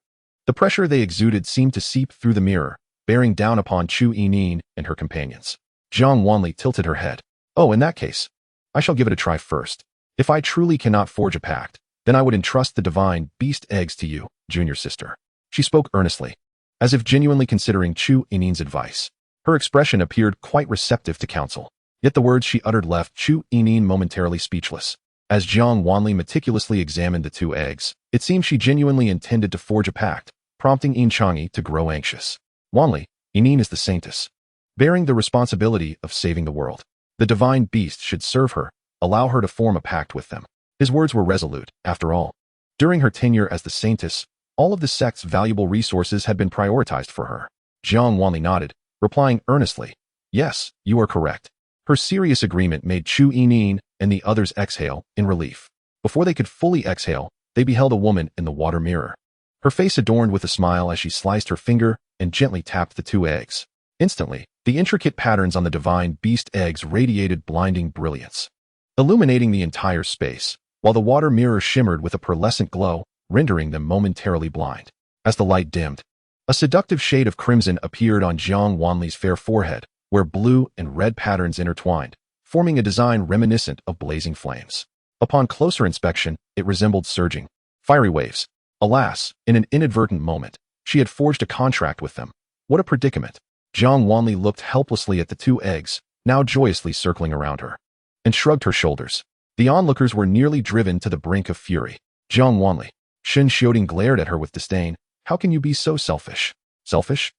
The pressure they exuded seemed to seep through the mirror, bearing down upon Chu Yinin and her companions. Jiang Wanli tilted her head. Oh, in that case, I shall give it a try first. If I truly cannot forge a pact, then I would entrust the divine beast eggs to you, junior sister. She spoke earnestly, as if genuinely considering Chu Yinin's advice. Her expression appeared quite receptive to counsel, yet the words she uttered left Chu Yinin momentarily speechless. As Jiang Wanli meticulously examined the two eggs, it seemed she genuinely intended to forge a pact, prompting Xianxia to grow anxious. Wanli, Yinin is the Saintess, bearing the responsibility of saving the world. The divine beast should serve her, allow her to form a pact with them. His words were resolute, after all. During her tenure as the Saintess, all of the sect's valuable resources had been prioritized for her. Jiang Wanli nodded, replying earnestly, yes, you are correct. Her serious agreement made Chu Yinin and the others exhale in relief. Before they could fully exhale, they beheld a woman in the water mirror. Her face adorned with a smile as she sliced her finger and gently tapped the two eggs. Instantly, the intricate patterns on the divine beast eggs radiated blinding brilliance, illuminating the entire space, while the water mirror shimmered with a pearlescent glow, rendering them momentarily blind. As the light dimmed, a seductive shade of crimson appeared on Jiang Wanli's fair forehead, where blue and red patterns intertwined, forming a design reminiscent of blazing flames. Upon closer inspection, it resembled surging, fiery waves. Alas, in an inadvertent moment, she had forged a contract with them. What a predicament! Jiang Wanli looked helplessly at the two eggs, now joyously circling around her, and shrugged her shoulders. The onlookers were nearly driven to the brink of fury. Jiang Wanli, Xianxiaoding glared at her with disdain. How can you be so selfish? Selfish?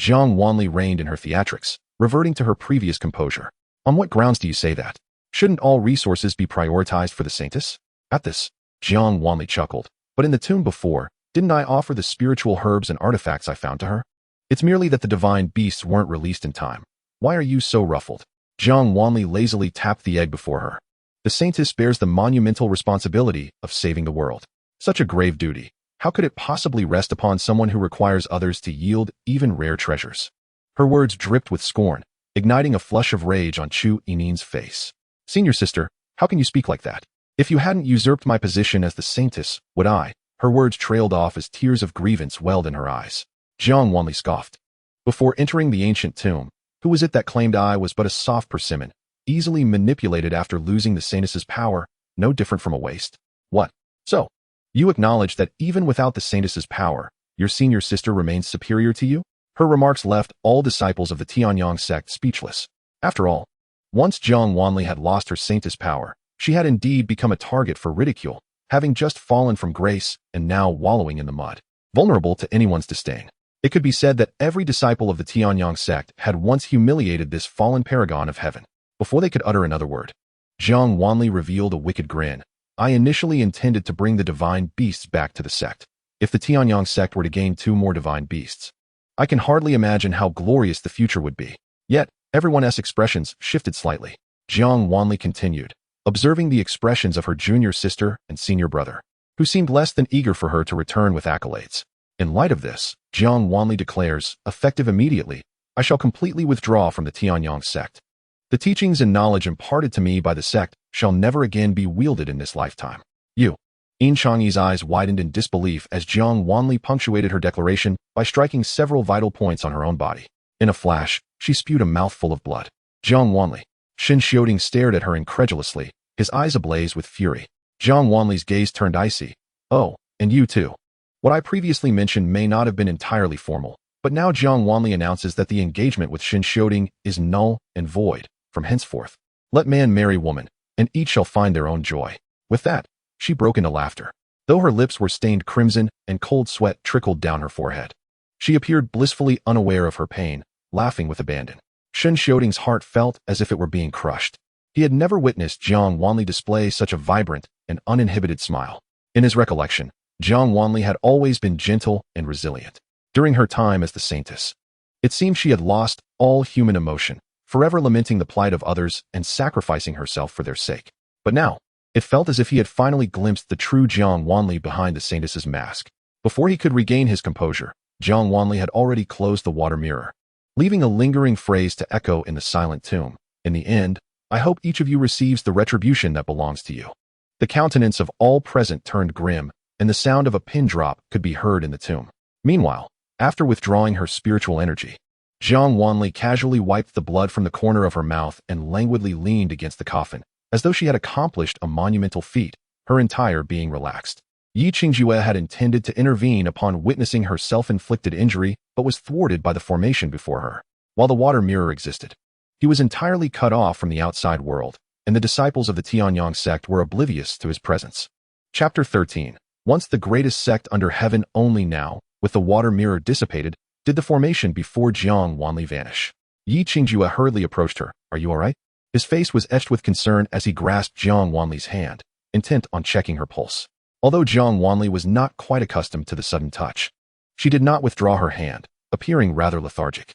Jiang Wanli reined in her theatrics, reverting to her previous composure. On what grounds do you say that? Shouldn't all resources be prioritized for the Saintess? At this, Jiang Wanli chuckled. But in the tomb before, didn't I offer the spiritual herbs and artifacts I found to her? It's merely that the divine beasts weren't released in time. Why are you so ruffled? Jiang Wanli lazily tapped the egg before her. The Saintess bears the monumental responsibility of saving the world. Such a grave duty. How could it possibly rest upon someone who requires others to yield even rare treasures? Her words dripped with scorn, igniting a flush of rage on Chu Yinin's face. Senior sister, how can you speak like that? If you hadn't usurped my position as the Saintess, would I? Her words trailed off as tears of grievance welled in her eyes. Jiang Wanli scoffed. Before entering the ancient tomb, who was it that claimed I was but a soft persimmon, easily manipulated after losing the Saintess's power, no different from a waste? What? So, you acknowledge that even without the Saintess's power, your senior sister remains superior to you? Her remarks left all disciples of the Tianyang sect speechless. After all, once Jiang Wanli had lost her Saintess power, she had indeed become a target for ridicule, having just fallen from grace and now wallowing in the mud, vulnerable to anyone's disdain. It could be said that every disciple of the Tianyang sect had once humiliated this fallen paragon of heaven. Before they could utter another word, Jiang Wanli revealed a wicked grin. I initially intended to bring the divine beasts back to the sect. If the Tianyang sect were to gain 2 more divine beasts, I can hardly imagine how glorious the future would be. Yet, everyone's expressions shifted slightly. Jiang Wanli continued, observing the expressions of her junior sister and senior brother, who seemed less than eager for her to return with accolades. In light of this, Jiang Wanli declares, effective immediately, I shall completely withdraw from the Tianyang sect. The teachings and knowledge imparted to me by the sect shall never again be wielded in this lifetime. You. Xianxia's eyes widened in disbelief as Jiang Wanli punctuated her declaration by striking several vital points on her own body. In a flash, she spewed a mouthful of blood. Jiang Wanli. Xianxiaoding stared at her incredulously, his eyes ablaze with fury. Jiang Wanli's gaze turned icy. Oh, and you too. What I previously mentioned may not have been entirely formal, But now Jiang Wanli announces that the engagement with Xianxiaoding is null and void from henceforth. Let man marry woman, and each shall find their own joy. With that, she broke into laughter. Though her lips were stained crimson and cold sweat trickled down her forehead, she appeared blissfully unaware of her pain, laughing with abandon. Xianxiaoding's heart felt as if it were being crushed. He had never witnessed Jiang Wanli display such a vibrant and uninhibited smile. In his recollection, Jiang Wanli had always been gentle and resilient. During her time as the Saintess, it seemed she had lost all human emotion, forever lamenting the plight of others and sacrificing herself for their sake. But now, it felt as if he had finally glimpsed the true Jiang Wanli behind the Saintess's mask. Before he could regain his composure, Jiang Wanli had already closed the water mirror, leaving a lingering phrase to echo in the silent tomb. In the end, I hope each of you receives the retribution that belongs to you. The countenance of all present turned grim, and the sound of a pin drop could be heard in the tomb. Meanwhile, after withdrawing her spiritual energy, Jiang Wanli casually wiped the blood from the corner of her mouth and languidly leaned against the coffin, as though she had accomplished a monumental feat, her entire being relaxed. Yi Qingjue had intended to intervene upon witnessing her self-inflicted injury, but was thwarted by the formation before her. While the water mirror existed, he was entirely cut off from the outside world, and the disciples of the Tianyang sect were oblivious to his presence. Chapter 13. Once the greatest sect under heaven, only now, with the water mirror dissipated, did the formation before Jiang Wanli vanish. Yi Qingjue hurriedly approached her. Are you all right? His face was etched with concern as he grasped Jiang Wanli's hand, intent on checking her pulse. Although Jiang Wanli was not quite accustomed to the sudden touch, she did not withdraw her hand, appearing rather lethargic.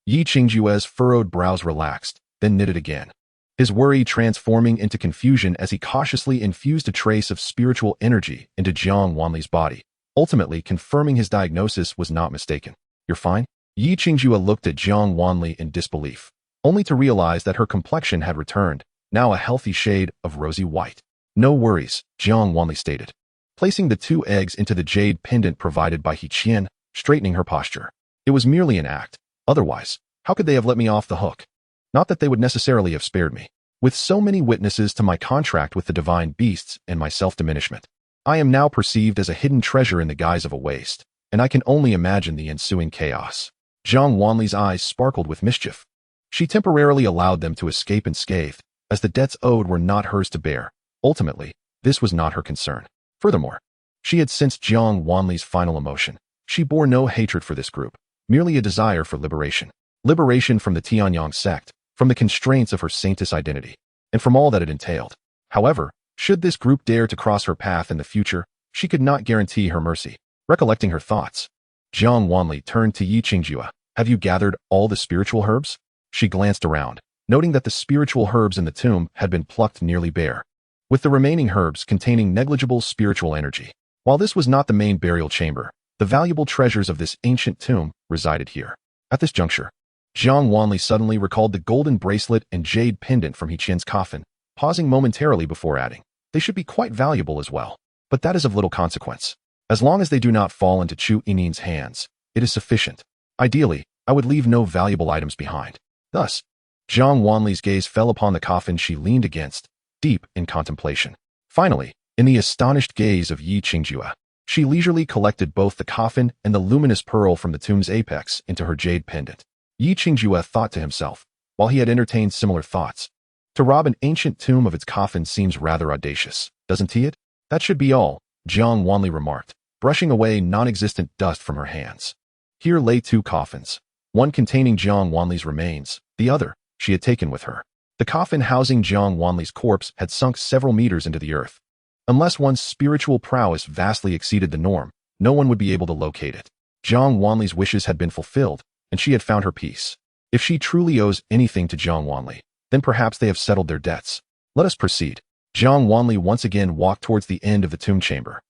Yi Qingjue's furrowed brows relaxed, then knitted again, his worry transforming into confusion as he cautiously infused a trace of spiritual energy into Jiang Wanli's body, ultimately confirming his diagnosis was not mistaken. You're fine? Yi Qingjue looked at Jiang Wanli in disbelief, only to realize that her complexion had returned, now a healthy shade of rosy white. No worries, Jiang Wanli stated, placing the 2 eggs into the jade pendant provided by He Qian, straightening her posture. It was merely an act. Otherwise, how could they have let me off the hook? Not that they would necessarily have spared me. With so many witnesses to my contract with the divine beasts and my self-diminishment, I am now perceived as a hidden treasure in the guise of a waste, and I can only imagine the ensuing chaos. Jiang Wanli's eyes sparkled with mischief. She temporarily allowed them to escape unscathed, as the debts owed were not hers to bear. Ultimately, this was not her concern. Furthermore, she had sensed Jiang Wanli's final emotion. She bore no hatred for this group, merely a desire for liberation. Liberation from the Tianyang sect, from the constraints of her Saintess identity, and from all that it entailed. However, should this group dare to cross her path in the future, she could not guarantee her mercy. Recollecting her thoughts, Jiang Wanli turned to Yi Qingjue. Have you gathered all the spiritual herbs? She glanced around, noting that the spiritual herbs in the tomb had been plucked nearly bare, with the remaining herbs containing negligible spiritual energy. While this was not the main burial chamber, the valuable treasures of this ancient tomb resided here. At this juncture, Jiang Wanli suddenly recalled the golden bracelet and jade pendant from He Qian's coffin, pausing momentarily before adding, they should be quite valuable as well. But that is of little consequence. As long as they do not fall into Chu Yinin's hands, it is sufficient. Ideally, I would leave no valuable items behind. Thus, Jiang Wanli's gaze fell upon the coffin she leaned against, deep in contemplation. Finally, in the astonished gaze of Yi Qingjue, she leisurely collected both the coffin and the luminous pearl from the tomb's apex into her jade pendant. Yi Qingjue thought to himself, while he had entertained similar thoughts, to rob an ancient tomb of its coffin seems rather audacious, doesn't he it? That should be all, Jiang Wanli remarked, brushing away non-existent dust from her hands. Here lay 2 coffins, one containing Jiang Wanli's remains, the other she had taken with her. The coffin housing Jiang Wanli's corpse had sunk several meters into the earth. Unless one's spiritual prowess vastly exceeded the norm, no one would be able to locate it. Jiang Wanli's wishes had been fulfilled, and she had found her peace. If she truly owes anything to Jiang Wanli, then perhaps they have settled their debts. Let us proceed. Jiang Wanli once again walked towards the end of the tomb chamber.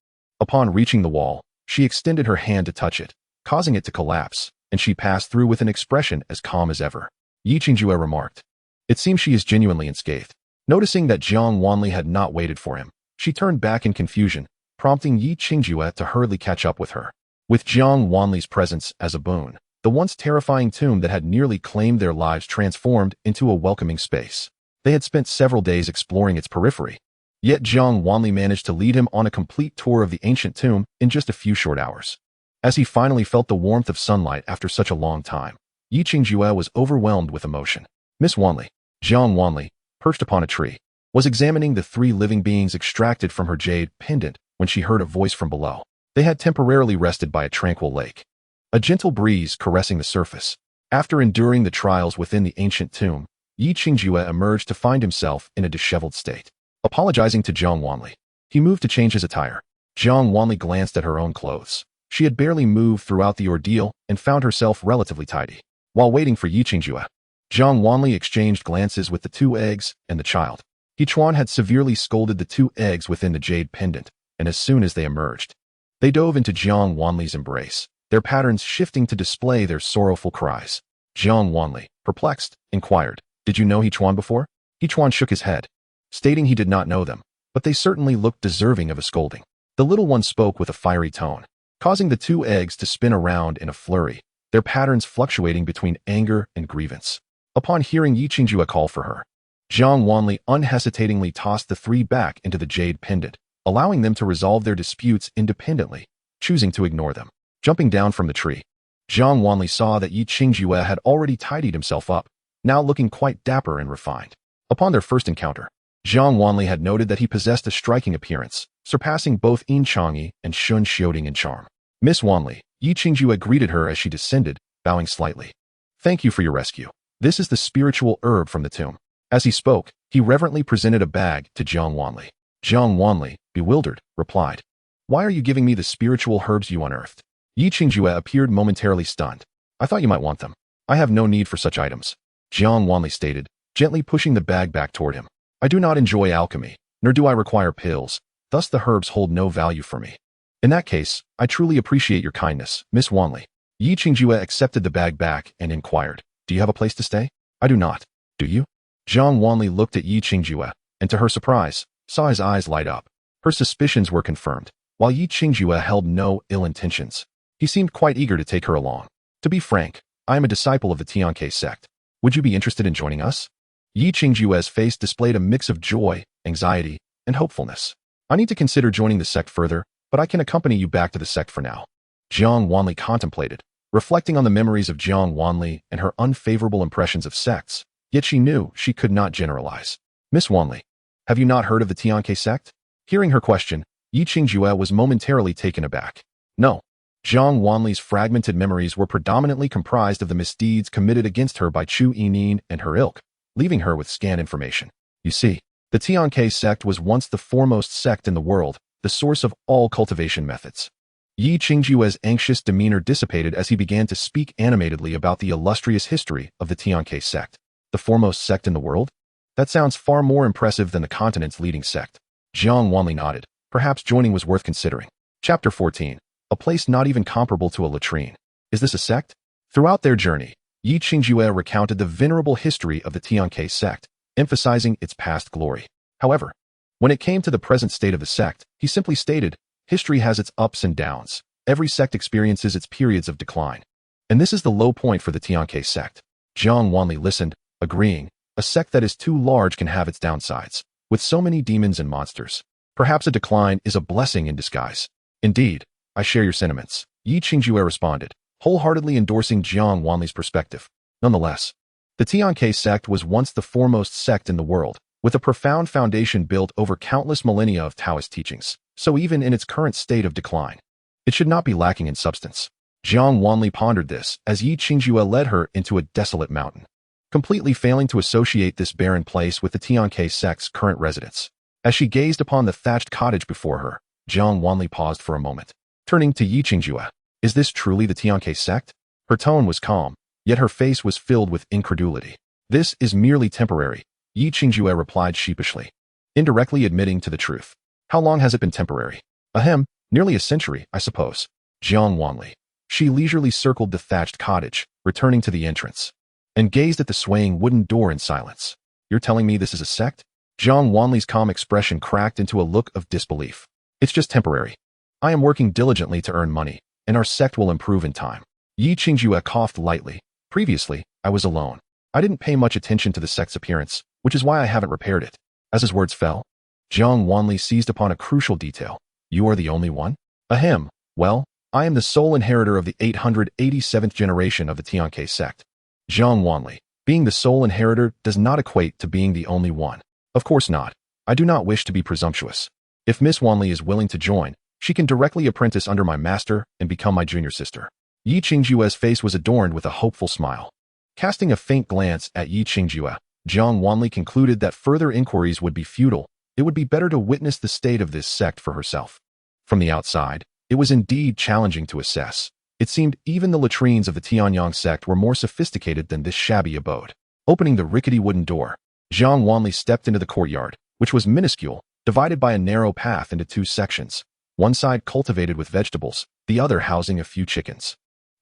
Upon reaching the wall, she extended her hand to touch it, causing it to collapse, and she passed through with an expression as calm as ever. Yi Qingjue remarked, it seems she is genuinely unscathed. Noticing that Jiang Wanli had not waited for him, she turned back in confusion, prompting Yi Qingjue to hurriedly catch up with her. With Jiang Wanli's presence as a boon, the once terrifying tomb that had nearly claimed their lives transformed into a welcoming space. They had spent several days exploring its periphery, yet Jiang Wanli managed to lead him on a complete tour of the ancient tomb in just a few short hours. As he finally felt the warmth of sunlight after such a long time, Yi Qingjue was overwhelmed with emotion. Miss Wanli, Jiang Wanli, perched upon a tree, was examining the 3 living beings extracted from her jade pendant when she heard a voice from below. They had temporarily rested by a tranquil lake, a gentle breeze caressing the surface. After enduring the trials within the ancient tomb, Yi Qingjue emerged to find himself in a disheveled state. Apologizing to Jiang Wanli, he moved to change his attire. Jiang Wanli glanced at her own clothes. She had barely moved throughout the ordeal and found herself relatively tidy. While waiting for Yi Qingjue, Jiang Wanli exchanged glances with the 2 eggs and the child. Yichuan had severely scolded the 2 eggs within the jade pendant, and as soon as they emerged, they dove into Jiang Wanli's embrace, their patterns shifting to display their sorrowful cries. Jiang Wanli, perplexed, inquired, "Did you know Yichuan before?" Yichuan shook his head, stating he did not know them, but they certainly looked deserving of a scolding. The little one spoke with a fiery tone, causing the 2 eggs to spin around in a flurry, their patterns fluctuating between anger and grievance. Upon hearing Yi Qingjue call for her, Jiang Wanli unhesitatingly tossed the 3 back into the jade pendant, allowing them to resolve their disputes independently, choosing to ignore them. Jumping down from the tree, Jiang Wanli saw that Yi Qingjue had already tidied himself up, now looking quite dapper and refined. Upon their first encounter, Jiang Wanli had noted that he possessed a striking appearance, surpassing both Yin Changyi and Shun Xiaoding in charm. Miss Wanli, Yi Qingjue greeted her as she descended, bowing slightly. "Thank you for your rescue. This is the spiritual herb from the tomb." As he spoke, he reverently presented a bag to Jiang Wanli. Jiang Wanli, bewildered, replied, "Why are you giving me the spiritual herbs you unearthed?" Yi Qingjue appeared momentarily stunned. "I thought you might want them. I have no need for such items," Jiang Wanli stated, gently pushing the bag back toward him. "I do not enjoy alchemy, nor do I require pills, thus the herbs hold no value for me." "In that case, I truly appreciate your kindness, Miss Wanli." Yi Qingjue accepted the bag back and inquired, "Do you have a place to stay?" "I do not. Do you?" Jiang Wanli looked at Yi Qingjue, and to her surprise, saw his eyes light up. Her suspicions were confirmed. While Yi Qingjue held no ill intentions, he seemed quite eager to take her along. "To be frank, I am a disciple of the Xianxiaaudiobooks sect. Would you be interested in joining us?" Yi Qingjue's face displayed a mix of joy, anxiety, and hopefulness. "I need to consider joining the sect further, but I can accompany you back to the sect for now." Jiang Wanli contemplated, reflecting on the memories of Jiang Wanli and her unfavorable impressions of sects, yet she knew she could not generalize. "Miss Wanli, have you not heard of the Xianxiaaudiobooks sect?" Hearing her question, Yi Qingjue was momentarily taken aback. No. Jiang Wanli's fragmented memories were predominantly comprised of the misdeeds committed against her by Chu Yinin and her ilk, leaving her with scant information. You see, the Xianxiaaudiobooks sect was once the foremost sect in the world, the source of all cultivation methods. Yi Qingjue's anxious demeanor dissipated as he began to speak animatedly about the illustrious history of the Xianxiaaudiobooks sect. The foremost sect in the world? That sounds far more impressive than the continent's leading sect. Jiang Wanli nodded. Perhaps joining was worth considering. Chapter 14. A place not even comparable to a latrine. Is this a sect? Throughout their journey, Yi Qingjue recounted the venerable history of the Xianxiaaudiobooks sect, emphasizing its past glory. However, when it came to the present state of the sect, he simply stated, history has its ups and downs. Every sect experiences its periods of decline. And this is the low point for the Xianxiaaudiobooks sect. Jiang Wanli listened, agreeing, a sect that is too large can have its downsides. With so many demons and monsters, perhaps a decline is a blessing in disguise. Indeed, I share your sentiments, Yi Qingjue responded, wholeheartedly endorsing Jiang Wanli's perspective. Nonetheless, the Xianxiaaudiobooks sect was once the foremost sect in the world, with a profound foundation built over countless millennia of Taoist teachings, so even in its current state of decline, it should not be lacking in substance. Jiang Wanli pondered this as Yi Qingjue led her into a desolate mountain, completely failing to associate this barren place with the Xianxiaaudiobooks sect's current residence. As she gazed upon the thatched cottage before her, Jiang Wanli paused for a moment. Turning to Yi Qingjue, is this truly the Xianxiaaudiobooks sect? Her tone was calm, yet her face was filled with incredulity. This is merely temporary, Yi Qingjue replied sheepishly, indirectly admitting to the truth. How long has it been temporary? Ahem, nearly a century, I suppose. Jiang Wanli. She leisurely circled the thatched cottage, returning to the entrance, and gazed at the swaying wooden door in silence. You're telling me this is a sect? Jiang Wanli's calm expression cracked into a look of disbelief. It's just temporary. I am working diligently to earn money, and our sect will improve in time. Yi Qingjue coughed lightly. Previously, I was alone. I didn't pay much attention to the sect's appearance, which is why I haven't repaired it. As his words fell, Jiang Wanli seized upon a crucial detail. You are the only one? Ahem. Well, I am the sole inheritor of the 887th generation of the Xianxia sect. Jiang Wanli. Being the sole inheritor does not equate to being the only one. Of course not. I do not wish to be presumptuous. If Miss Wanli is willing to join, she can directly apprentice under my master and become my junior sister. Yi Qingjue's face was adorned with a hopeful smile. Casting a faint glance at Yi Qingjue, Jiang Wanli concluded that further inquiries would be futile. It would be better to witness the state of this sect for herself. From the outside, it was indeed challenging to assess. It seemed even the latrines of the Tianyang sect were more sophisticated than this shabby abode. Opening the rickety wooden door, Jiang Wanli stepped into the courtyard, which was minuscule, divided by a narrow path into two sections. One side cultivated with vegetables, the other housing a few chickens.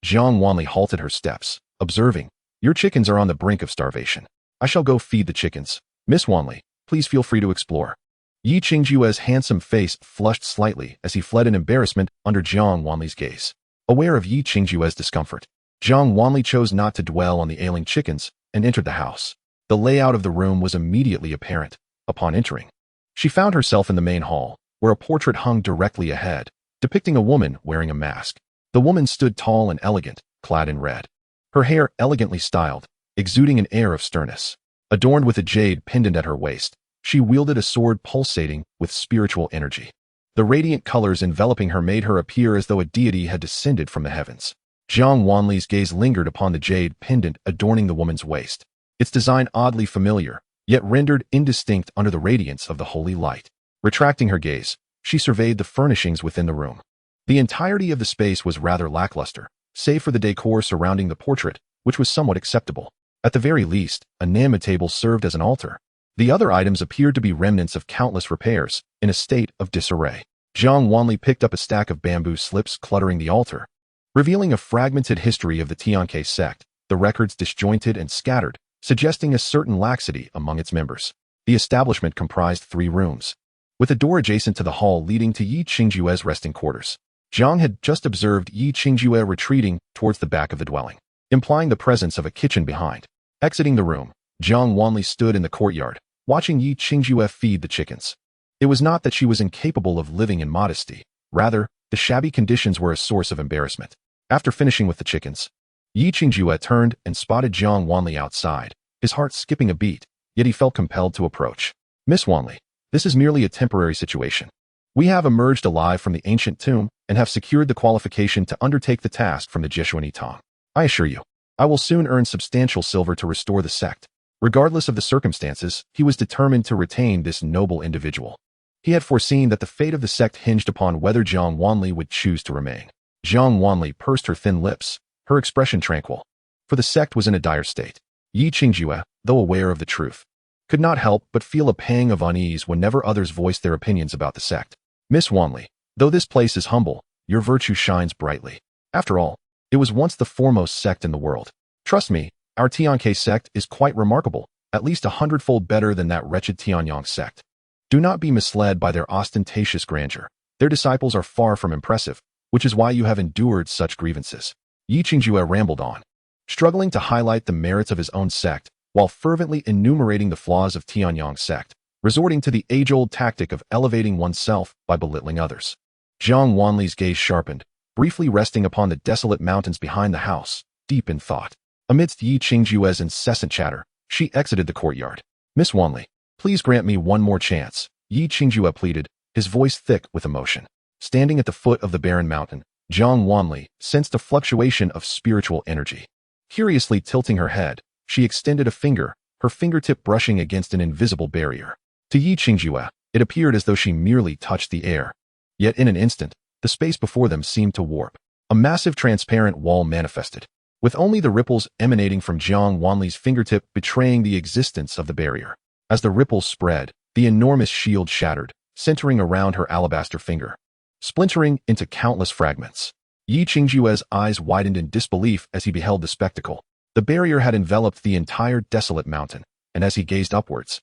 Jiang Wanli halted her steps, observing, "Your chickens are on the brink of starvation. I shall go feed the chickens. Miss Wanli, please feel free to explore." Yi Qingjue's handsome face flushed slightly as he fled in embarrassment under Jiang Wanli's gaze. Aware of Yi Qingjue's discomfort, Jiang Wanli chose not to dwell on the ailing chickens and entered the house. The layout of the room was immediately apparent. Upon entering, she found herself in the main hall, where a portrait hung directly ahead, depicting a woman wearing a mask. The woman stood tall and elegant, clad in red. Her hair elegantly styled, exuding an air of sternness. Adorned with a jade pendant at her waist, she wielded a sword pulsating with spiritual energy. The radiant colors enveloping her made her appear as though a deity had descended from the heavens. Jiang Wanli's gaze lingered upon the jade pendant adorning the woman's waist. Its design oddly familiar, yet rendered indistinct under the radiance of the holy light. Retracting her gaze, she surveyed the furnishings within the room. The entirety of the space was rather lackluster, save for the decor surrounding the portrait, which was somewhat acceptable. At the very least, a Nama table served as an altar. The other items appeared to be remnants of countless repairs, in a state of disarray. Jiang Wanli picked up a stack of bamboo slips cluttering the altar, revealing a fragmented history of the Xianxia sect, the records disjointed and scattered, suggesting a certain laxity among its members. The establishment comprised 3 rooms, with a door adjacent to the hall leading to Yi Qingjue's resting quarters. Jiang had just observed Yi Qingjue retreating towards the back of the dwelling, implying the presence of a kitchen behind. Exiting the room, Jiang Wanli stood in the courtyard, watching Yi Qingjue feed the chickens. It was not that she was incapable of living in modesty. Rather, the shabby conditions were a source of embarrassment. After finishing with the chickens, Yi Qingjue turned and spotted Jiang Wanli outside, his heart skipping a beat, yet he felt compelled to approach. "Miss Wanli, this is merely a temporary situation. We have emerged alive from the ancient tomb and have secured the qualification to undertake the task from the Jishuani Tong. I assure you, I will soon earn substantial silver to restore the sect." Regardless of the circumstances, he was determined to retain this noble individual. He had foreseen that the fate of the sect hinged upon whether Jiang Wanli would choose to remain. Jiang Wanli pursed her thin lips, her expression tranquil, for the sect was in a dire state. Yi Qingjue, though aware of the truth, could not help but feel a pang of unease whenever others voiced their opinions about the sect. "Miss Wanli, though this place is humble, your virtue shines brightly. After all, it was once the foremost sect in the world. Trust me, our Xianxia sect is quite remarkable, at least 100-fold better than that wretched Tianyang sect. Do not be misled by their ostentatious grandeur. Their disciples are far from impressive, which is why you have endured such grievances." Yi Qingjue rambled on, struggling to highlight the merits of his own sect, while fervently enumerating the flaws of Tianyang sect, resorting to the age-old tactic of elevating oneself by belittling others. Jiang Wanli's gaze sharpened, briefly resting upon the desolate mountains behind the house, deep in thought. Amidst Yi Qingjue's incessant chatter, she exited the courtyard. "Miss Wanli, please grant me one more chance," Yi Qingjue pleaded, his voice thick with emotion. Standing at the foot of the barren mountain, Jiang Wanli sensed a fluctuation of spiritual energy. Curiously tilting her head, she extended a finger, her fingertip brushing against an invisible barrier. To Yi Qingjue, it appeared as though she merely touched the air. Yet in an instant, the space before them seemed to warp. A massive transparent wall manifested, with only the ripples emanating from Jiang Wanli's fingertip betraying the existence of the barrier. As the ripples spread, the enormous shield shattered, centering around her alabaster finger, splintering into countless fragments. Yi Qingjue's eyes widened in disbelief as he beheld the spectacle. The barrier had enveloped the entire desolate mountain, and as he gazed upwards,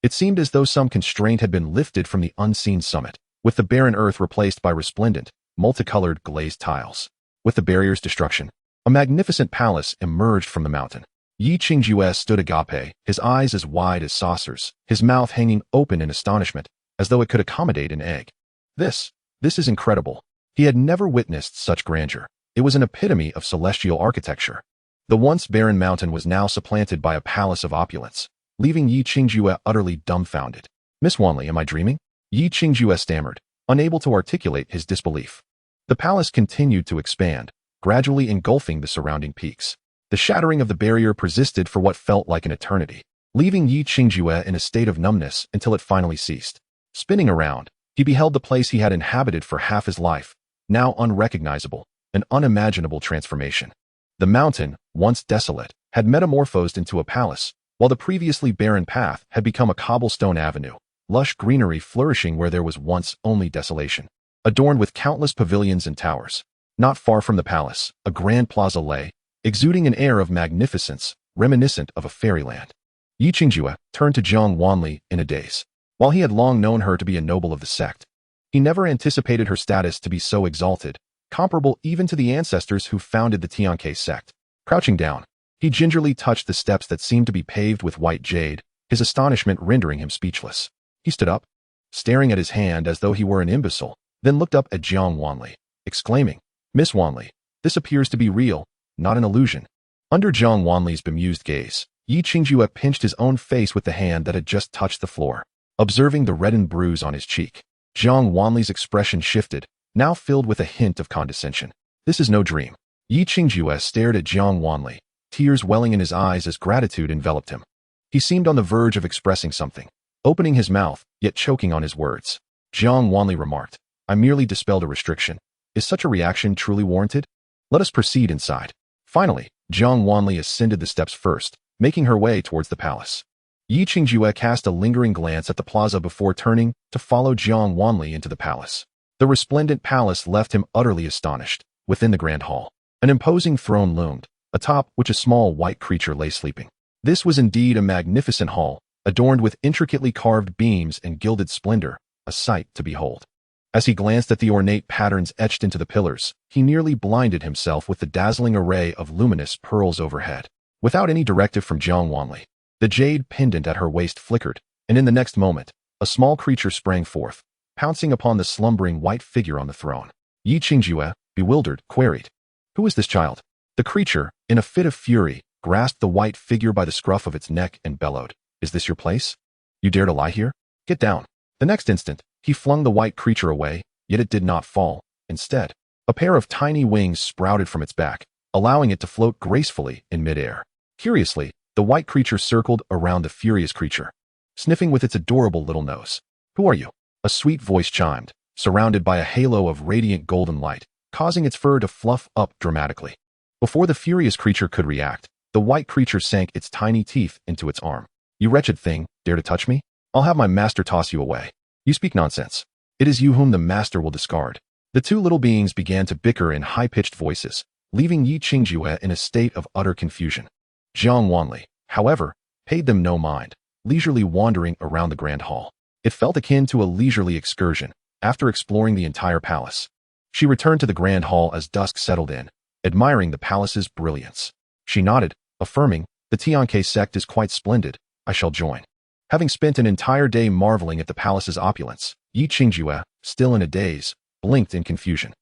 it seemed as though some constraint had been lifted from the unseen summit, with the barren earth replaced by resplendent, multicolored glazed tiles. With the barrier's destruction, a magnificent palace emerged from the mountain. Yi Qingjue stood agape, his eyes as wide as saucers, his mouth hanging open in astonishment, as though it could accommodate an egg. This is incredible. He had never witnessed such grandeur. It was an epitome of celestial architecture. The once barren mountain was now supplanted by a palace of opulence, leaving Yi Qingjue utterly dumbfounded. "Miss Wanli, am I dreaming?" Yi Qingjue stammered, unable to articulate his disbelief. The palace continued to expand, gradually engulfing the surrounding peaks. The shattering of the barrier persisted for what felt like an eternity, leaving Yi Qingjue in a state of numbness until it finally ceased. Spinning around, he beheld the place he had inhabited for half his life, now unrecognizable, an unimaginable transformation. The mountain, once desolate, had metamorphosed into a palace, while the previously barren path had become a cobblestone avenue, lush greenery flourishing where there was once only desolation. Adorned with countless pavilions and towers. Not far from the palace, a grand plaza lay, exuding an air of magnificence, reminiscent of a fairyland. Yi Qingjue turned to Jiang Wanli in a daze. While he had long known her to be a noble of the sect, he never anticipated her status to be so exalted, comparable even to the ancestors who founded the Xianxia sect. Crouching down, he gingerly touched the steps that seemed to be paved with white jade, his astonishment rendering him speechless. He stood up, staring at his hand as though he were an imbecile, then looked up at Jiang Wanli, exclaiming, "Miss Wanli, this appears to be real, not an illusion." Under Jiang Wanli's bemused gaze, Yi Qingjue pinched his own face with the hand that had just touched the floor. Observing the reddened bruise on his cheek, Jiang Wanli's expression shifted, now filled with a hint of condescension. "This is no dream." Yi Qingjue stared at Jiang Wanli, tears welling in his eyes as gratitude enveloped him. He seemed on the verge of expressing something, opening his mouth, yet choking on his words. Jiang Wanli remarked, "I merely dispelled a restriction. Is such a reaction truly warranted? Let us proceed inside." Finally, Jiang Wanli ascended the steps first, making her way towards the palace. Yi Qingjue cast a lingering glance at the plaza before turning to follow Jiang Wanli into the palace. The resplendent palace left him utterly astonished. Within the grand hall, an imposing throne loomed, atop which a small white creature lay sleeping. This was indeed a magnificent hall, adorned with intricately carved beams and gilded splendor, a sight to behold. As he glanced at the ornate patterns etched into the pillars, he nearly blinded himself with the dazzling array of luminous pearls overhead. Without any directive from Jiang Wanli, the jade pendant at her waist flickered, and in the next moment, a small creature sprang forth, pouncing upon the slumbering white figure on the throne. Yi Qingjue, bewildered, queried, "Who is this child?" The creature, in a fit of fury, grasped the white figure by the scruff of its neck and bellowed, "Is this your place? You dare to lie here? Get down." The next instant, he flung the white creature away, yet it did not fall. Instead, a pair of tiny wings sprouted from its back, allowing it to float gracefully in midair. Curiously, the white creature circled around the furious creature, sniffing with its adorable little nose. "Who are you?" A sweet voice chimed, surrounded by a halo of radiant golden light, causing its fur to fluff up dramatically. Before the furious creature could react, the white creature sank its tiny teeth into its arm. "You wretched thing, dare to touch me? I'll have my master toss you away." "You speak nonsense. It is you whom the master will discard." The two little beings began to bicker in high-pitched voices, leaving Yi Qingjue in a state of utter confusion. Jiang Wanli, however, paid them no mind, leisurely wandering around the grand hall. It felt akin to a leisurely excursion, after exploring the entire palace. She returned to the grand hall as dusk settled in, admiring the palace's brilliance. She nodded, affirming, "The Xianxia sect is quite splendid. I shall join." Having spent an entire day marveling at the palace's opulence, Yi Qingjue, still in a daze, blinked in confusion.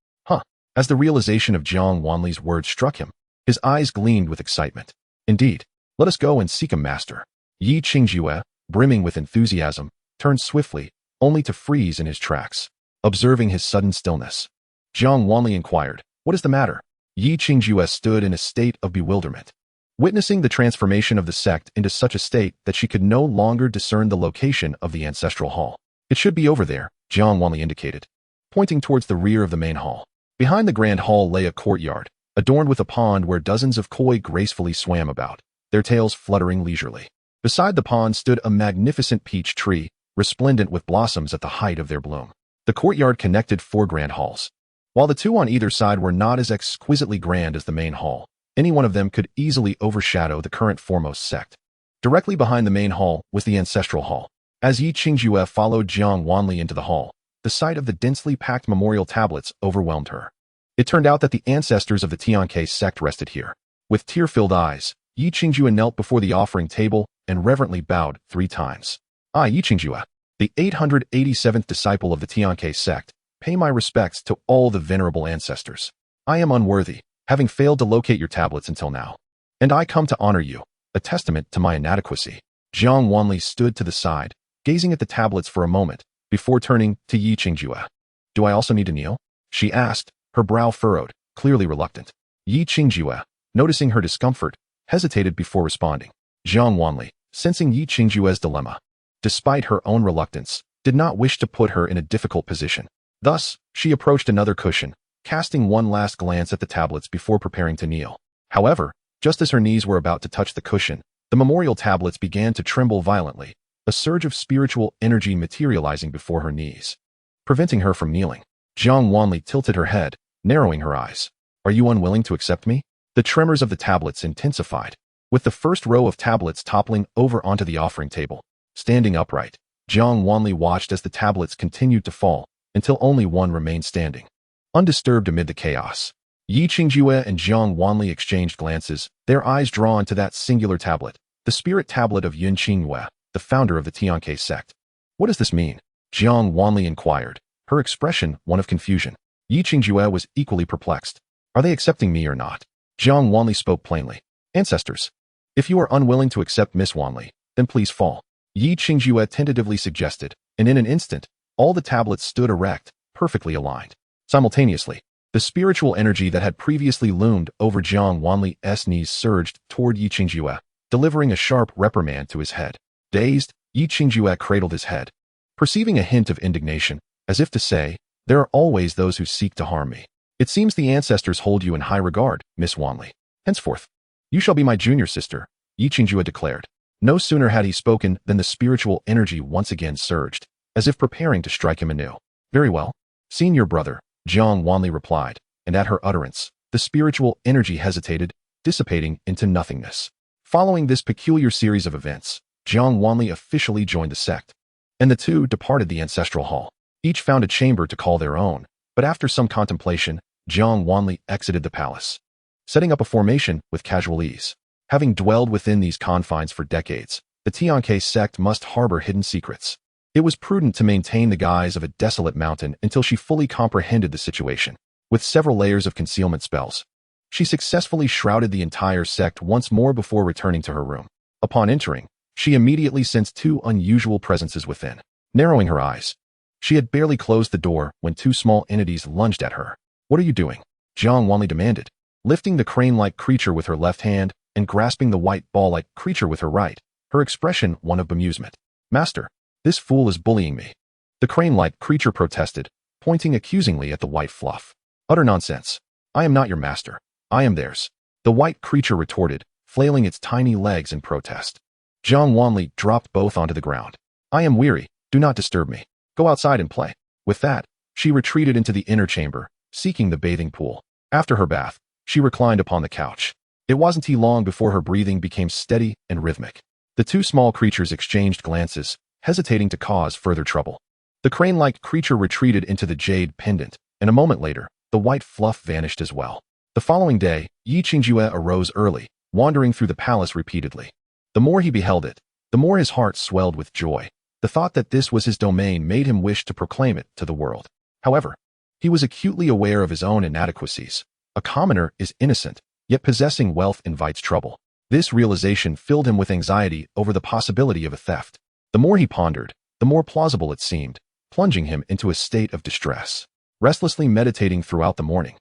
As the realization of Jiang Wanli's words struck him, his eyes gleamed with excitement. "Indeed, let us go and seek a master." Yi Qingjue, brimming with enthusiasm, turned swiftly, only to freeze in his tracks, observing his sudden stillness. Jiang Wanli inquired, "What is the matter?" Yi Qingjue stood in a state of bewilderment, witnessing the transformation of the sect into such a state that she could no longer discern the location of the ancestral hall. "It should be over there," Jiang Wanli indicated, pointing towards the rear of the main hall. Behind the grand hall lay a courtyard, adorned with a pond where dozens of koi gracefully swam about, their tails fluttering leisurely. Beside the pond stood a magnificent peach tree, resplendent with blossoms at the height of their bloom. The courtyard connected 4 grand halls. While the 2 on either side were not as exquisitely grand as the main hall, any one of them could easily overshadow the current foremost sect. Directly behind the main hall was the ancestral hall. As Yi Qingjue followed Jiang Wanli into the hall, the sight of the densely packed memorial tablets overwhelmed her. It turned out that the ancestors of the Xianxia sect rested here. With tear-filled eyes, Yi Qingjue knelt before the offering table and reverently bowed 3 times. "I, Yi Qingjue, the 887th disciple of the Xianxia sect, Pay my respects to all the venerable ancestors. I am unworthy, having failed to locate your tablets until now. And I come to honor you, a testament to my inadequacy. Jiang Wanli stood to the side, gazing at the tablets for a moment, before turning to Yi Qingjue. Do I also need to kneel? She asked, her brow furrowed, clearly reluctant. Yi Qingjue, noticing her discomfort, hesitated before responding. Jiang Wanli, sensing Yi Qingjue's dilemma, despite her own reluctance, did not wish to put her in a difficult position. Thus, she approached another cushion, casting one last glance at the tablets before preparing to kneel. However, just as her knees were about to touch the cushion, the memorial tablets began to tremble violently, a surge of spiritual energy materializing before her knees, preventing her from kneeling. Jiang Wanli tilted her head, narrowing her eyes. Are you unwilling to accept me? The tremors of the tablets intensified, with the first row of tablets toppling over onto the offering table. Standing upright, Jiang Wanli watched as the tablets continued to fall, until only one remained standing, undisturbed amid the chaos. Yi Qingjue and Jiang Wanli exchanged glances, their eyes drawn to that singular tablet, the spirit tablet of Yun Qingyue, the founder of the Tianke sect. What does this mean? Jiang Wanli inquired, her expression one of confusion. Yi Qingjue was equally perplexed. Are they accepting me or not? Jiang Wanli spoke plainly. Ancestors, if you are unwilling to accept Miss Wanli, then please fall. Yi Qingjue tentatively suggested, and in an instant, all the tablets stood erect, perfectly aligned. Simultaneously, the spiritual energy that had previously loomed over Jiang Wanli's knees surged toward Yi Qingjue, delivering a sharp reprimand to his head. Dazed, Yi Qingjue cradled his head, perceiving a hint of indignation, as if to say, there are always those who seek to harm me. It seems the ancestors hold you in high regard, Miss Wanli. Henceforth, you shall be my junior sister, Yi Qingjue declared. No sooner had he spoken than the spiritual energy once again surged, as if preparing to strike him anew. Very well. Senior brother, Jiang Wanli replied, and at her utterance, the spiritual energy hesitated, dissipating into nothingness. Following this peculiar series of events, Jiang Wanli officially joined the sect, and the two departed the ancestral hall. Each found a chamber to call their own, but after some contemplation, Jiang Wanli exited the palace, setting up a formation with casual ease. Having dwelled within these confines for decades, the Tianke sect must harbor hidden secrets. It was prudent to maintain the guise of a desolate mountain until she fully comprehended the situation. With several layers of concealment spells, she successfully shrouded the entire sect once more before returning to her room. Upon entering, she immediately sensed two unusual presences within. Narrowing her eyes, she had barely closed the door when two small entities lunged at her. What are you doing? Jiang Wanli demanded, lifting the crane-like creature with her left hand and grasping the white ball-like creature with her right, her expression one of bemusement. Master, this fool is bullying me. The crane-like creature protested, pointing accusingly at the white fluff. Utter nonsense. I am not your master. I am theirs. The white creature retorted, flailing its tiny legs in protest. Jiang Wanli dropped both onto the ground. I am weary. Do not disturb me. Go outside and play. With that, she retreated into the inner chamber, seeking the bathing pool. After her bath, she reclined upon the couch. It wasn't long before her breathing became steady and rhythmic. The two small creatures exchanged glances, hesitating to cause further trouble. The crane-like creature retreated into the jade pendant, and a moment later, the white fluff vanished as well. The following day, Yi Qingjue arose early, wandering through the palace repeatedly. The more he beheld it, the more his heart swelled with joy. The thought that this was his domain made him wish to proclaim it to the world. However, he was acutely aware of his own inadequacies. A commoner is innocent, yet possessing wealth invites trouble. This realization filled him with anxiety over the possibility of a theft. The more he pondered, the more plausible it seemed, plunging him into a state of distress. Restlessly meditating throughout the morning,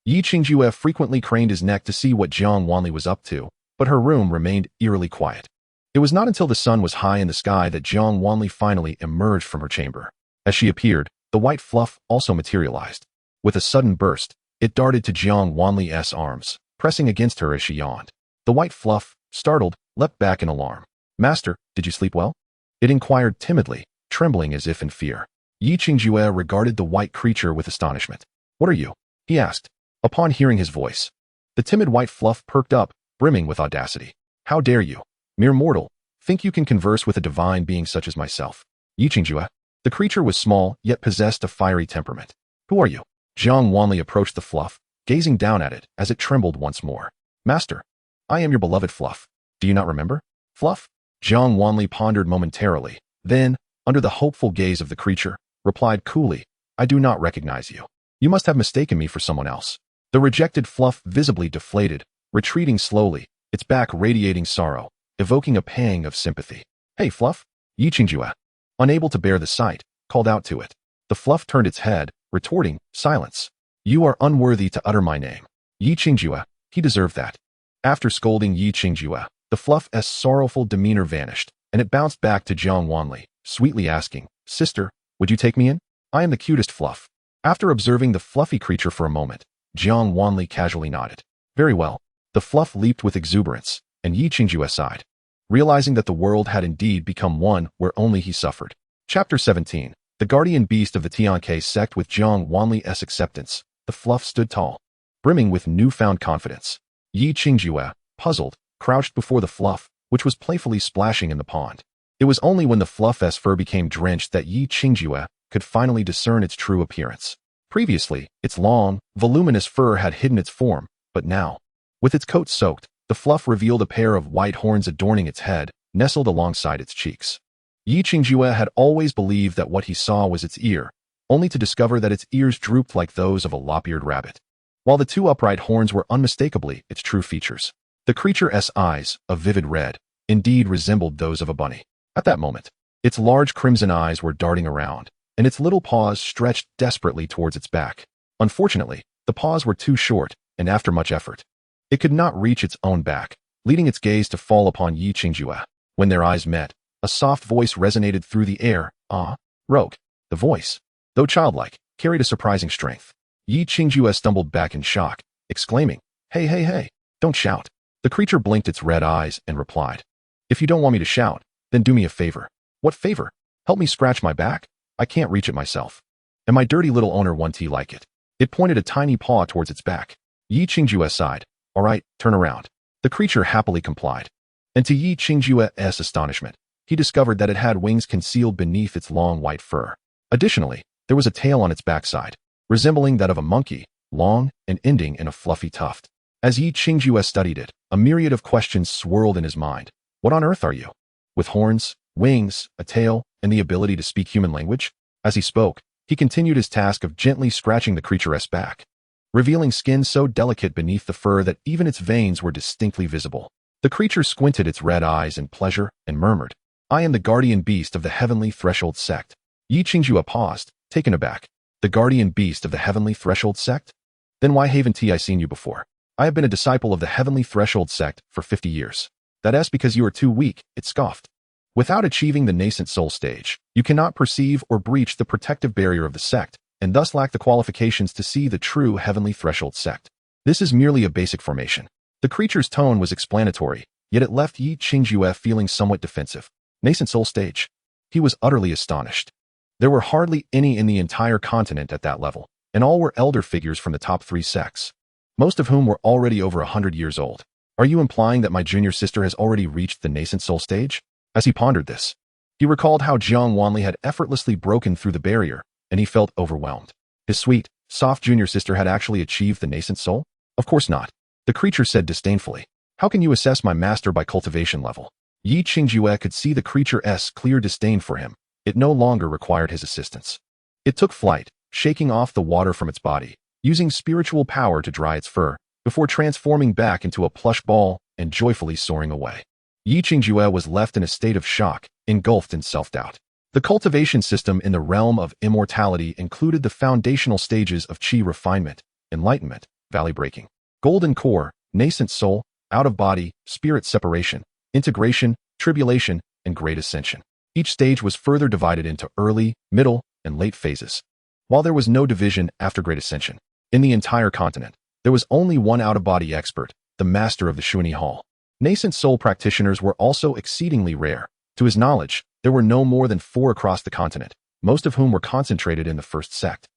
Yi Qingjue frequently craned his neck to see what Jiang Wanli was up to, but her room remained eerily quiet. It was not until the sun was high in the sky that Jiang Wanli finally emerged from her chamber. As she appeared, the white fluff also materialized. With a sudden burst, it darted to Jiang Wanli's arms, pressing against her as she yawned. The white fluff, startled, leapt back in alarm. Master, did you sleep well? It inquired timidly, trembling as if in fear. Yi Qingjue regarded the white creature with astonishment. What are you? He asked. Upon hearing his voice, the timid white fluff perked up, brimming with audacity. How dare you, mere mortal, think you can converse with a divine being such as myself? Yi Qingjue. The creature was small, yet possessed a fiery temperament. Who are you? Jiang Wanli approached the fluff, gazing down at it as it trembled once more. Master, I am your beloved Fluff. Do you not remember? Fluff? Jiang Wanli pondered momentarily, then, under the hopeful gaze of the creature, replied coolly, I do not recognize you. You must have mistaken me for someone else. The rejected fluff visibly deflated, retreating slowly, its back radiating sorrow, evoking a pang of sympathy. Hey, Fluff! Yi Qingjue, unable to bear the sight, called out to it. The fluff turned its head, retorting, silence. You are unworthy to utter my name. Yi Qingjue, he deserved that. After scolding Yi Qingjue, the fluff's sorrowful demeanor vanished, and it bounced back to Jiang Wanli, sweetly asking, Sister, would you take me in? I am the cutest fluff. After observing the fluffy creature for a moment, Jiang Wanli casually nodded. Very well. The fluff leaped with exuberance, and Yi Qingjue sighed, realizing that the world had indeed become one where only he suffered. Chapter 17. The guardian beast of the Xianxia sect. With Jiang Wanli's acceptance, the fluff stood tall, brimming with newfound confidence. Yi Qingjue, puzzled, crouched before the fluff, which was playfully splashing in the pond. It was only when the fluff's fur became drenched that Yi Qingjue could finally discern its true appearance. Previously, its long, voluminous fur had hidden its form, but now, with its coat soaked, the fluff revealed a pair of white horns adorning its head, nestled alongside its cheeks. Yi Qingjue had always believed that what he saw was its ear, only to discover that its ears drooped like those of a lop-eared rabbit, while the two upright horns were unmistakably its true features. The creature's eyes, a vivid red, indeed resembled those of a bunny. At that moment, its large crimson eyes were darting around, and its little paws stretched desperately towards its back. Unfortunately, the paws were too short, and after much effort, it could not reach its own back, leading its gaze to fall upon Yi Qingjue. When their eyes met, a soft voice resonated through the air. Ah, Rogue. The voice, though childlike, carried a surprising strength. Yi Qingjue stumbled back in shock, exclaiming, Hey, hey, hey, don't shout. The creature blinked its red eyes and replied, If you don't want me to shout, then do me a favor. What favor? Help me scratch my back? I can't reach it myself. And my dirty little owner won't like it. It pointed a tiny paw towards its back. Yi Qingjue sighed. All right, turn around. The creature happily complied. And to Yi Qingjue's astonishment, he discovered that it had wings concealed beneath its long white fur. Additionally, there was a tail on its backside, resembling that of a monkey, long and ending in a fluffy tuft. As Yi Qingjue studied it, a myriad of questions swirled in his mind. What on earth are you? With horns, wings, a tail, and the ability to speak human language? As he spoke, he continued his task of gently scratching the creature's back, revealing skin so delicate beneath the fur that even its veins were distinctly visible. The creature squinted its red eyes in pleasure and murmured, I am the guardian beast of the Heavenly Threshold sect. Yi Qingjue paused, taken aback. The guardian beast of the Heavenly Threshold sect? Then why haven't I seen you before? I have been a disciple of the Heavenly Threshold sect for 50 years. That's because you are too weak, it scoffed. Without achieving the nascent soul stage, you cannot perceive or breach the protective barrier of the sect, and thus lack the qualifications to see the true Heavenly Threshold sect. This is merely a basic formation. The creature's tone was explanatory, yet it left Yi Qingjue feeling somewhat defensive. Nascent soul stage? He was utterly astonished. There were hardly any in the entire continent at that level, and all were elder figures from the top 3 sects, most of whom were already over 100 years old. Are you implying that my junior sister has already reached the nascent soul stage? As he pondered this, he recalled how Jiang Wanli had effortlessly broken through the barrier, and he felt overwhelmed. His sweet, soft junior sister had actually achieved the nascent soul? Of course not. The creature said disdainfully. How can you assess my master by cultivation level? Yi Qingjue could see the creature's clear disdain for him. It no longer required his assistance. It took flight, shaking off the water from its body, using spiritual power to dry its fur, before transforming back into a plush ball and joyfully soaring away. Yi Qingjue was left in a state of shock, engulfed in self-doubt. The cultivation system in the realm of immortality included the foundational stages of qi refinement, enlightenment, valley breaking, golden core, nascent soul, out-of-body, spirit separation, integration, tribulation, and great ascension. Each stage was further divided into early, middle, and late phases. While there was no division after great ascension, in the entire continent, there was only one out-of-body expert, the master of the Shuani Hall. Nascent soul practitioners were also exceedingly rare. To his knowledge, there were no more than 4 across the continent, most of whom were concentrated in the first sect,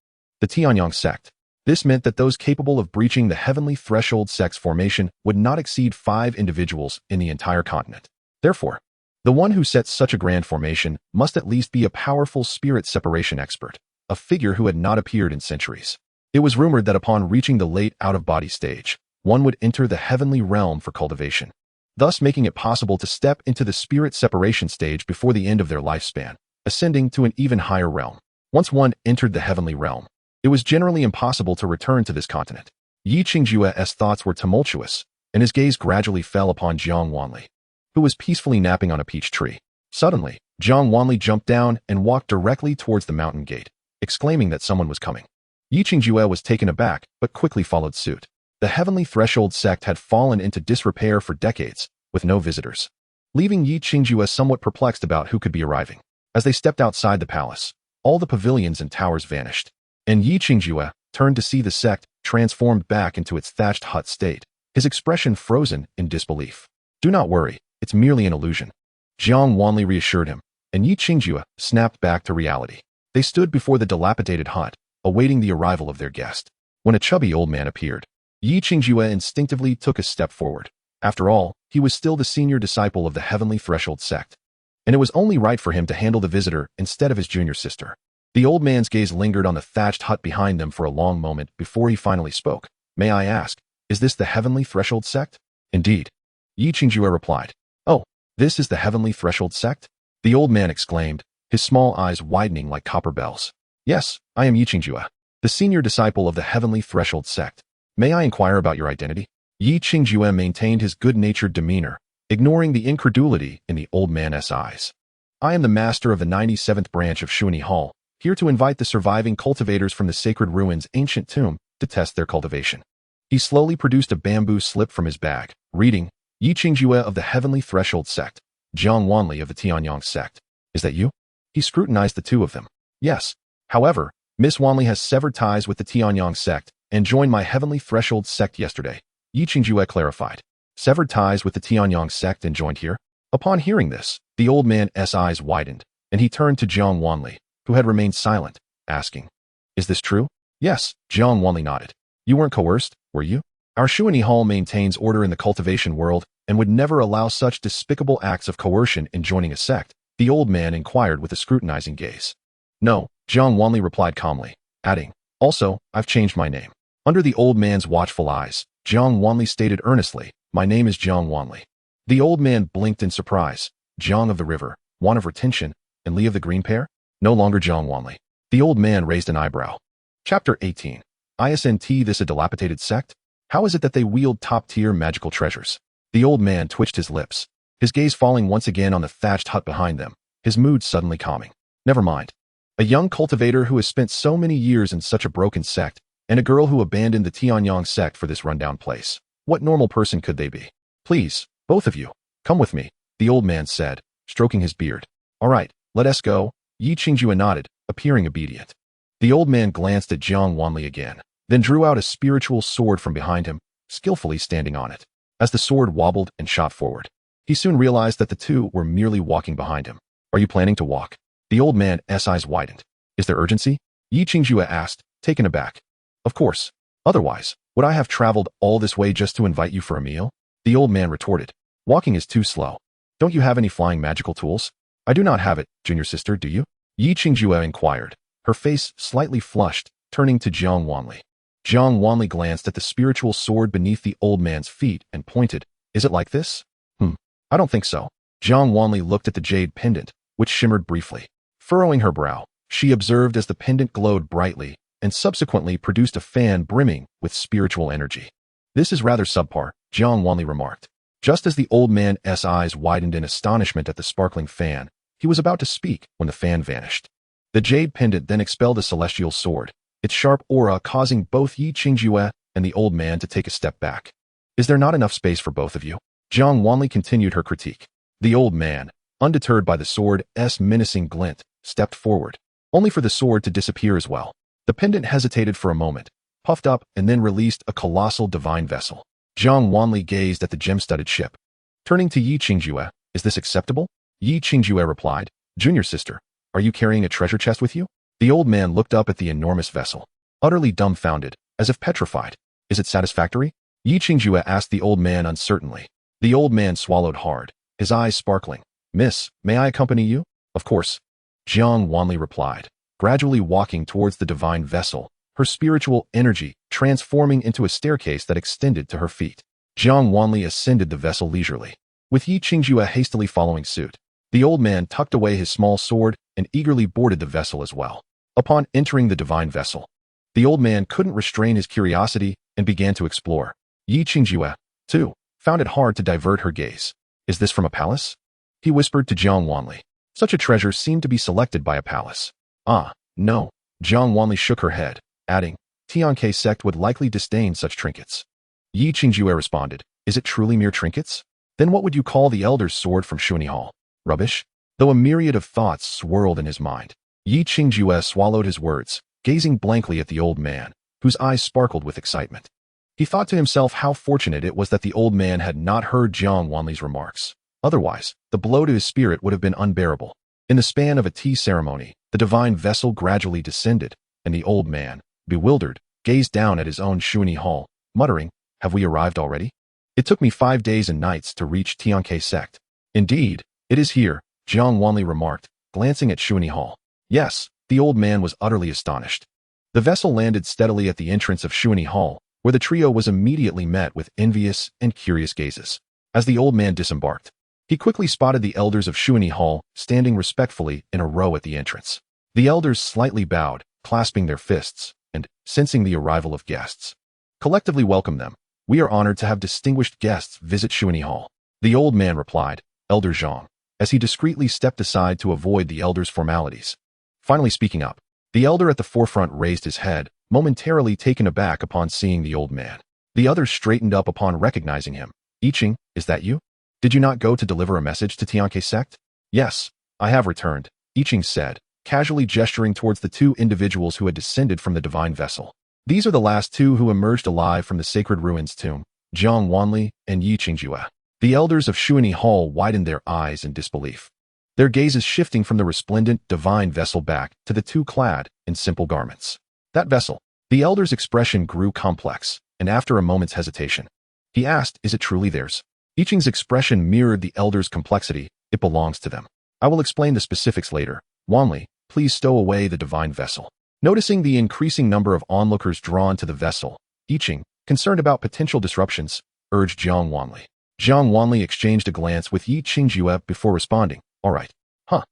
the Tianyang sect. This meant that those capable of breaching the Heavenly Threshold sect's formation would not exceed 5 individuals in the entire continent. Therefore, the one who sets such a grand formation must at least be a powerful spirit separation expert, a figure who had not appeared in centuries. It was rumored that upon reaching the late out-of-body stage, one would enter the heavenly realm for cultivation, thus making it possible to step into the spirit separation stage before the end of their lifespan, ascending to an even higher realm. Once one entered the heavenly realm, it was generally impossible to return to this continent. Yi Qingjue's thoughts were tumultuous, and his gaze gradually fell upon Jiang Wanli, who was peacefully napping on a peach tree. Suddenly, Jiang Wanli jumped down and walked directly towards the mountain gate, exclaiming that someone was coming. Yi Qingjue was taken aback, but quickly followed suit. The Heavenly Threshold sect had fallen into disrepair for decades, with no visitors, leaving Yi Qingjue somewhat perplexed about who could be arriving. As they stepped outside the palace, all the pavilions and towers vanished, and Yi Qingjue turned to see the sect transformed back into its thatched hut state, his expression frozen in disbelief. "Do not worry, it's merely an illusion," Jiang Wanli reassured him, and Yi Qingjue snapped back to reality. They stood before the dilapidated hut, awaiting the arrival of their guest. When a chubby old man appeared, Yi Qingjue instinctively took a step forward. After all, he was still the senior disciple of the Heavenly Threshold sect, and it was only right for him to handle the visitor instead of his junior sister. The old man's gaze lingered on the thatched hut behind them for a long moment before he finally spoke. "May I ask, is this the Heavenly Threshold sect?" "Indeed," Yi Qingjue replied. "Oh, this is the Heavenly Threshold sect?" the old man exclaimed, his small eyes widening like copper bells. "Yes, I am Yi Qingjue, the senior disciple of the Heavenly Threshold sect. May I inquire about your identity?" Yi Qingjue maintained his good-natured demeanor, ignoring the incredulity in the old man's eyes. "I am the master of the 97th branch of Xuani Hall, here to invite the surviving cultivators from the sacred ruins' ancient tomb to test their cultivation." He slowly produced a bamboo slip from his bag, reading, "Yi Qingjue of the Heavenly Threshold sect, Jiang Wanli of the Tianyang sect. Is that you?" He scrutinized the two of them. "Yes. However, Miss Wanli has severed ties with the Tianyang sect and joined my Heavenly Threshold sect yesterday," Yi Qingjue clarified. "Severed ties with the Tianyang sect and joined here?" Upon hearing this, the old man's eyes widened, and he turned to Jiang Wanli, who had remained silent, asking, "Is this true?" "Yes," Jiang Wanli nodded. "You weren't coerced, were you? Our Xuani Hall maintains order in the cultivation world and would never allow such despicable acts of coercion in joining a sect," the old man inquired with a scrutinizing gaze. "No," Jiang Wanli replied calmly, adding, "Also, I've changed my name." Under the old man's watchful eyes, Jiang Wanli stated earnestly, "My name is Jiang Wanli." The old man blinked in surprise. "Jiang of the river, Wan of retention, and Li of the green pear? No longer Jiang Wanli." The old man raised an eyebrow. Chapter 18. Isn't this a dilapidated sect? How is it that they wield top-tier magical treasures? The old man twitched his lips, his gaze falling once again on the thatched hut behind them, his mood suddenly calming. "Never mind. A young cultivator who has spent so many years in such a broken sect, and a girl who abandoned the Tianyang sect for this rundown place. What normal person could they be? Please, both of you, come with me," the old man said, stroking his beard. "All right, let us go." Yi Qingjue nodded, appearing obedient. The old man glanced at Jiang Wanli again, then drew out a spiritual sword from behind him, skillfully standing on it. As the sword wobbled and shot forward, he soon realized that the two were merely walking behind him. "Are you planning to walk?" The old man's eyes widened. "Is there urgency?" Yi Qingjue asked, taken aback. "Of course. Otherwise, would I have traveled all this way just to invite you for a meal?" The old man retorted. "Walking is too slow. Don't you have any flying magical tools?" "I do not have it, junior sister, do you?" Yi Qingjue inquired, her face slightly flushed, turning to Jiang Wanli. Jiang Wanli glanced at the spiritual sword beneath the old man's feet and pointed. "Is it like this?" I don't think so." Jiang Wanli looked at the jade pendant, which shimmered briefly. Furrowing her brow, she observed as the pendant glowed brightly and subsequently produced a fan brimming with spiritual energy. "This is rather subpar," Jiang Wanli remarked. Just as the old man's eyes widened in astonishment at the sparkling fan, he was about to speak when the fan vanished. The jade pendant then expelled a celestial sword, its sharp aura causing both Yi Qingjue and the old man to take a step back. "Is there not enough space for both of you?" Jiang Wanli continued her critique. The old man, undeterred by the sword's menacing glint, stepped forward, only for the sword to disappear as well. The pendant hesitated for a moment, puffed up, and then released a colossal divine vessel. Jiang Wanli gazed at the gem-studded ship. Turning to Yi Qingjue, "Is this acceptable?" Yi Qingjue replied, "Junior sister, are you carrying a treasure chest with you?" The old man looked up at the enormous vessel, utterly dumbfounded, as if petrified. "Is it satisfactory?" Yi Qingjue asked the old man uncertainly. The old man swallowed hard, his eyes sparkling. "Miss, may I accompany you?" "Of course," Jiang Wanli replied, gradually walking towards the divine vessel, her spiritual energy transforming into a staircase that extended to her feet. Jiang Wanli ascended the vessel leisurely, with Yi Qingjue hastily following suit. The old man tucked away his small sword and eagerly boarded the vessel as well. Upon entering the divine vessel, the old man couldn't restrain his curiosity and began to explore. Yi Qingjue, too, found it hard to divert her gaze. Is this from a palace? He whispered to Jiang Wanli. Such a treasure seemed to be selected by a palace. Ah, no. Jiang Wanli shook her head, adding, Tianke sect would likely disdain such trinkets. Yi Qingjue responded, is it truly mere trinkets? Then what would you call the elder's sword from Xuanli Hall? Rubbish? Though a myriad of thoughts swirled in his mind, Yi Qingjue swallowed his words, gazing blankly at the old man, whose eyes sparkled with excitement. He thought to himself how fortunate it was that the old man had not heard Jiang Wanli's remarks. Otherwise, the blow to his spirit would have been unbearable. In the span of a tea ceremony, the divine vessel gradually descended, and the old man, bewildered, gazed down at his own Xuanli Hall, muttering, have we arrived already? It took me 5 days and nights to reach Tianke sect. Indeed, it is here, Jiang Wanli remarked, glancing at Xuanli Hall. Yes, the old man was utterly astonished. The vessel landed steadily at the entrance of Xuanli Hall, where the trio was immediately met with envious and curious gazes. As the old man disembarked, he quickly spotted the elders of Xuanli Hall standing respectfully in a row at the entrance. The elders slightly bowed, clasping their fists, and, sensing the arrival of guests, collectively welcomed them. We are honored to have distinguished guests visit Xuanli Hall. The old man replied, Elder Zhang, as he discreetly stepped aside to avoid the elders' formalities. Finally speaking up, the elder at the forefront raised his head, momentarily taken aback upon seeing the old man. The others straightened up upon recognizing him. Yiqing, is that you? Did you not go to deliver a message to Tianke sect? Yes, I have returned, Yiqing said, casually gesturing towards the 2 individuals who had descended from the divine vessel. These are the last 2 who emerged alive from the sacred ruins tomb, Jiang Wanli and Yi Qingjue. The elders of Xuanli Hall widened their eyes in disbelief, their gazes shifting from the resplendent divine vessel back to the 2 clad in simple garments. That vessel. The elder's expression grew complex, and after a moment's hesitation, he asked, is it truly theirs? Yiqing's expression mirrored the elder's complexity. It belongs to them. I will explain the specifics later. Wanli, please stow away the divine vessel. Noticing the increasing number of onlookers drawn to the vessel, Yiqing, concerned about potential disruptions, urged Jiang Wanli. Jiang Wanli exchanged a glance with Yi Qingjue before responding, all right. Huh.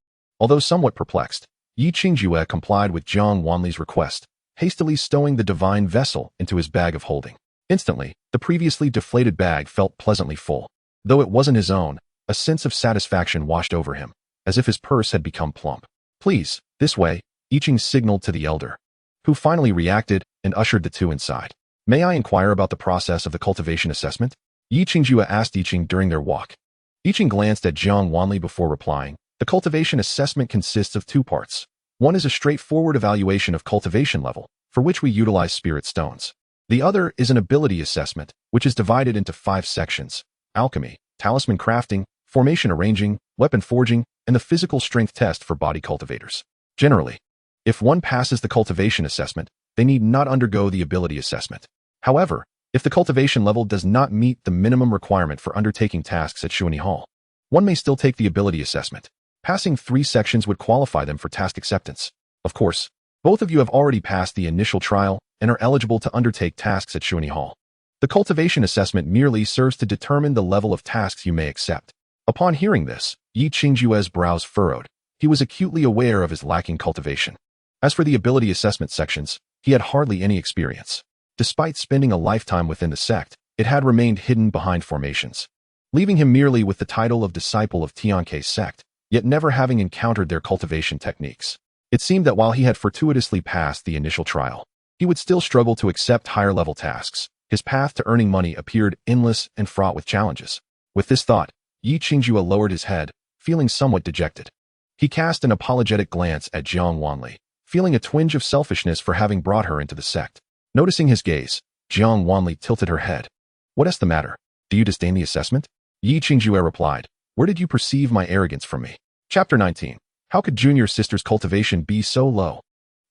Although somewhat perplexed, Yi Qingjue complied with Jiang Wanli's request, hastily stowing the divine vessel into his bag of holding. Instantly, the previously deflated bag felt pleasantly full. Though it wasn't his own, a sense of satisfaction washed over him, as if his purse had become plump. Please, this way, Yiqing signaled to the elder, who finally reacted and ushered the 2 inside. May I inquire about the process of the cultivation assessment? Yi Qingjue asked Yiqing during their walk. Yiqing glanced at Jiang Wanli before replying. The cultivation assessment consists of 2 parts. One is a straightforward evaluation of cultivation level, for which we utilize spirit stones. The other is an ability assessment, which is divided into 5 sections: alchemy, talisman crafting, formation arranging, weapon forging, and the physical strength test for body cultivators. Generally, if one passes the cultivation assessment, they need not undergo the ability assessment. However, if the cultivation level does not meet the minimum requirement for undertaking tasks at Xuanli Hall, one may still take the ability assessment. Passing 3 sections would qualify them for task acceptance. Of course, both of you have already passed the initial trial and are eligible to undertake tasks at Xuanli Hall. The cultivation assessment merely serves to determine the level of tasks you may accept. Upon hearing this, Yi Qingjue's brows furrowed. He was acutely aware of his lacking cultivation. As for the ability assessment sections, he had hardly any experience. Despite spending a lifetime within the sect, it had remained hidden behind formations, leaving him merely with the title of disciple of Tianke sect, yet never having encountered their cultivation techniques. It seemed that while he had fortuitously passed the initial trial, he would still struggle to accept higher-level tasks. His path to earning money appeared endless and fraught with challenges. With this thought, Yi Qingjue lowered his head, feeling somewhat dejected. He cast an apologetic glance at Jiang Wanli, feeling a twinge of selfishness for having brought her into the sect. Noticing his gaze, Jiang Wanli tilted her head. What is the matter? Do you disdain the assessment? Yi Qingjue replied. Where did you perceive my arrogance from me? Chapter 19. How could junior sister's cultivation be so low?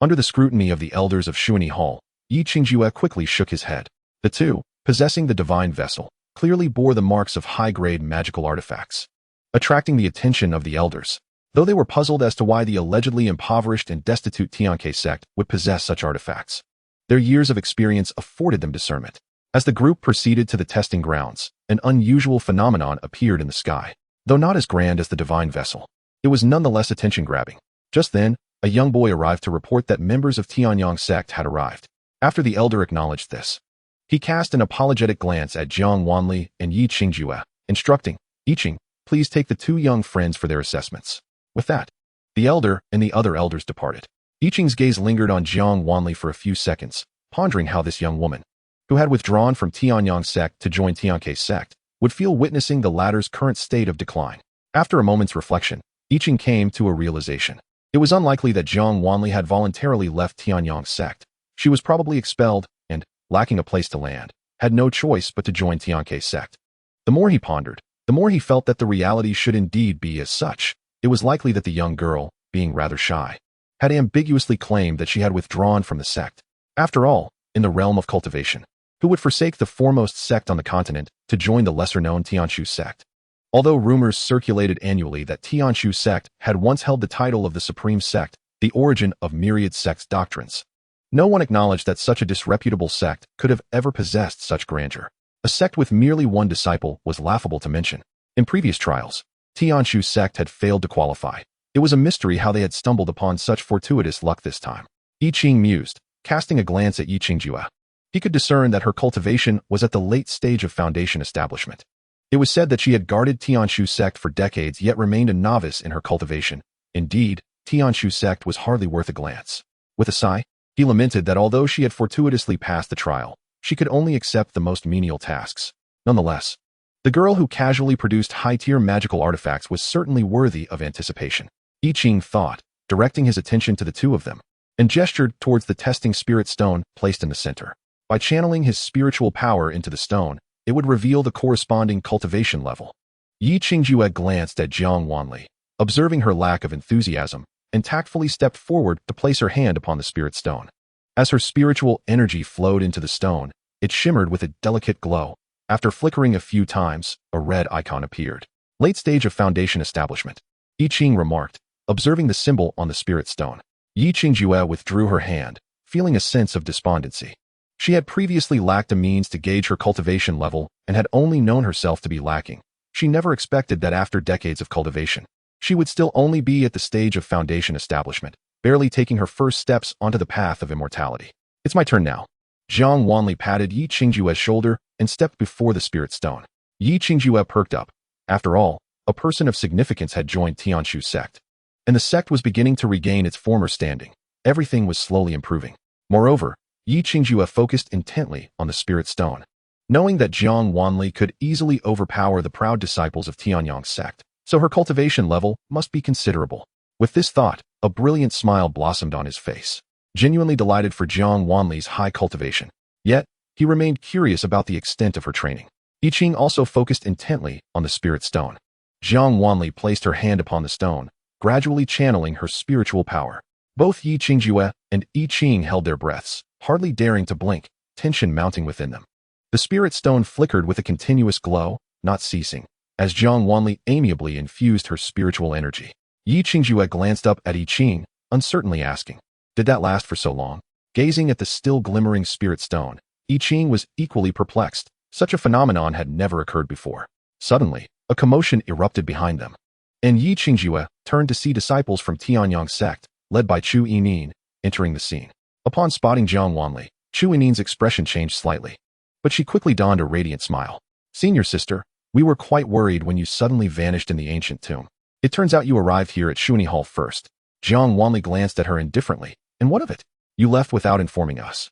Under the scrutiny of the elders of Xuanli Hall, Yi Qingjue quickly shook his head. The 2, possessing the divine vessel, clearly bore the marks of high-grade magical artifacts, attracting the attention of the elders, though they were puzzled as to why the allegedly impoverished and destitute Tianke sect would possess such artifacts. Their years of experience afforded them discernment. As the group proceeded to the testing grounds, an unusual phenomenon appeared in the sky. Though not as grand as the divine vessel, it was nonetheless attention-grabbing. Just then, a young boy arrived to report that members of Tianyang sect had arrived. After the elder acknowledged this, he cast an apologetic glance at Jiang Wanli and Yi Qingjue, instructing, Yiqing, please take the two young friends for their assessments. With that, the elder and the other elders departed. Yiqing's gaze lingered on Jiang Wanli for a few seconds, pondering how this young woman, who had withdrawn from Tianyang sect to join Tianke sect, would feel witnessing the latter's current state of decline. After a moment's reflection, Yiqing came to a realization. It was unlikely that Jiang Wanli had voluntarily left Tianyang sect. She was probably expelled and, lacking a place to land, had no choice but to join Tianke sect. The more he pondered, the more he felt that the reality should indeed be as such. It was likely that the young girl, being rather shy, had ambiguously claimed that she had withdrawn from the sect. After all, in the realm of cultivation, who would forsake the foremost sect on the continent to join the lesser-known Tianshu sect? Although rumors circulated annually that Tianshu sect had once held the title of the supreme sect, the origin of myriad sects doctrines, no one acknowledged that such a disreputable sect could have ever possessed such grandeur. A sect with merely one disciple was laughable to mention. In previous trials, Tianshu sect had failed to qualify. It was a mystery how they had stumbled upon such fortuitous luck this time. Yiqing mused, casting a glance at Yi Qingjue. He could discern that her cultivation was at the late stage of foundation establishment. It was said that she had guarded Tianshu sect for decades yet remained a novice in her cultivation. Indeed, Tianshu sect was hardly worth a glance. With a sigh, he lamented that although she had fortuitously passed the trial, she could only accept the most menial tasks. Nonetheless, the girl who casually produced high-tier magical artifacts was certainly worthy of anticipation. Yiqing thought, directing his attention to the two of them, and gestured towards the testing spirit stone placed in the center. By channeling his spiritual power into the stone, it would reveal the corresponding cultivation level. Yi Qingjue glanced at Jiang Wanli, observing her lack of enthusiasm, and tactfully stepped forward to place her hand upon the spirit stone. As her spiritual energy flowed into the stone, it shimmered with a delicate glow. After flickering a few times, a red icon appeared. Late stage of foundation establishment, Yiqing remarked, observing the symbol on the spirit stone. Yi Qingjue withdrew her hand, feeling a sense of despondency. She had previously lacked a means to gauge her cultivation level and had only known herself to be lacking. She never expected that after decades of cultivation, she would still only be at the stage of foundation establishment, barely taking her first steps onto the path of immortality. It's my turn now. Jiang Wanli patted Yi Qingjue's shoulder and stepped before the spirit stone. Yi Qingjue perked up. After all, a person of significance had joined Tianshu sect, and the sect was beginning to regain its former standing. Everything was slowly improving. Moreover, Yi Qingjue focused intently on the spirit stone, knowing that Jiang Wanli could easily overpower the proud disciples of Tianyang sect, so her cultivation level must be considerable. With this thought, a brilliant smile blossomed on his face, genuinely delighted for Jiang Wanli's high cultivation. Yet, he remained curious about the extent of her training. Yiqing also focused intently on the spirit stone. Jiang Wanli placed her hand upon the stone, gradually channeling her spiritual power. Both Yi Qingjue and Yiqing held their breaths, hardly daring to blink, tension mounting within them. The spirit stone flickered with a continuous glow, not ceasing, as Jiang Wanli amiably infused her spiritual energy. Yi Qingjue glanced up at Yiqing, uncertainly asking, "Did that last for so long?" Gazing at the still glimmering spirit stone, Yiqing was equally perplexed. Such a phenomenon had never occurred before. Suddenly, a commotion erupted behind them, and Yi Qingjue turned to see disciples from Tianyang sect, led by Chu Yinin, entering the scene. Upon spotting Jiang Wanli, Chu Yinin's expression changed slightly, but she quickly donned a radiant smile. "Senior sister, we were quite worried when you suddenly vanished in the ancient tomb. It turns out you arrived here at Shuni Hall first." Jiang Wanli glanced at her indifferently. "And what of it? You left without informing us.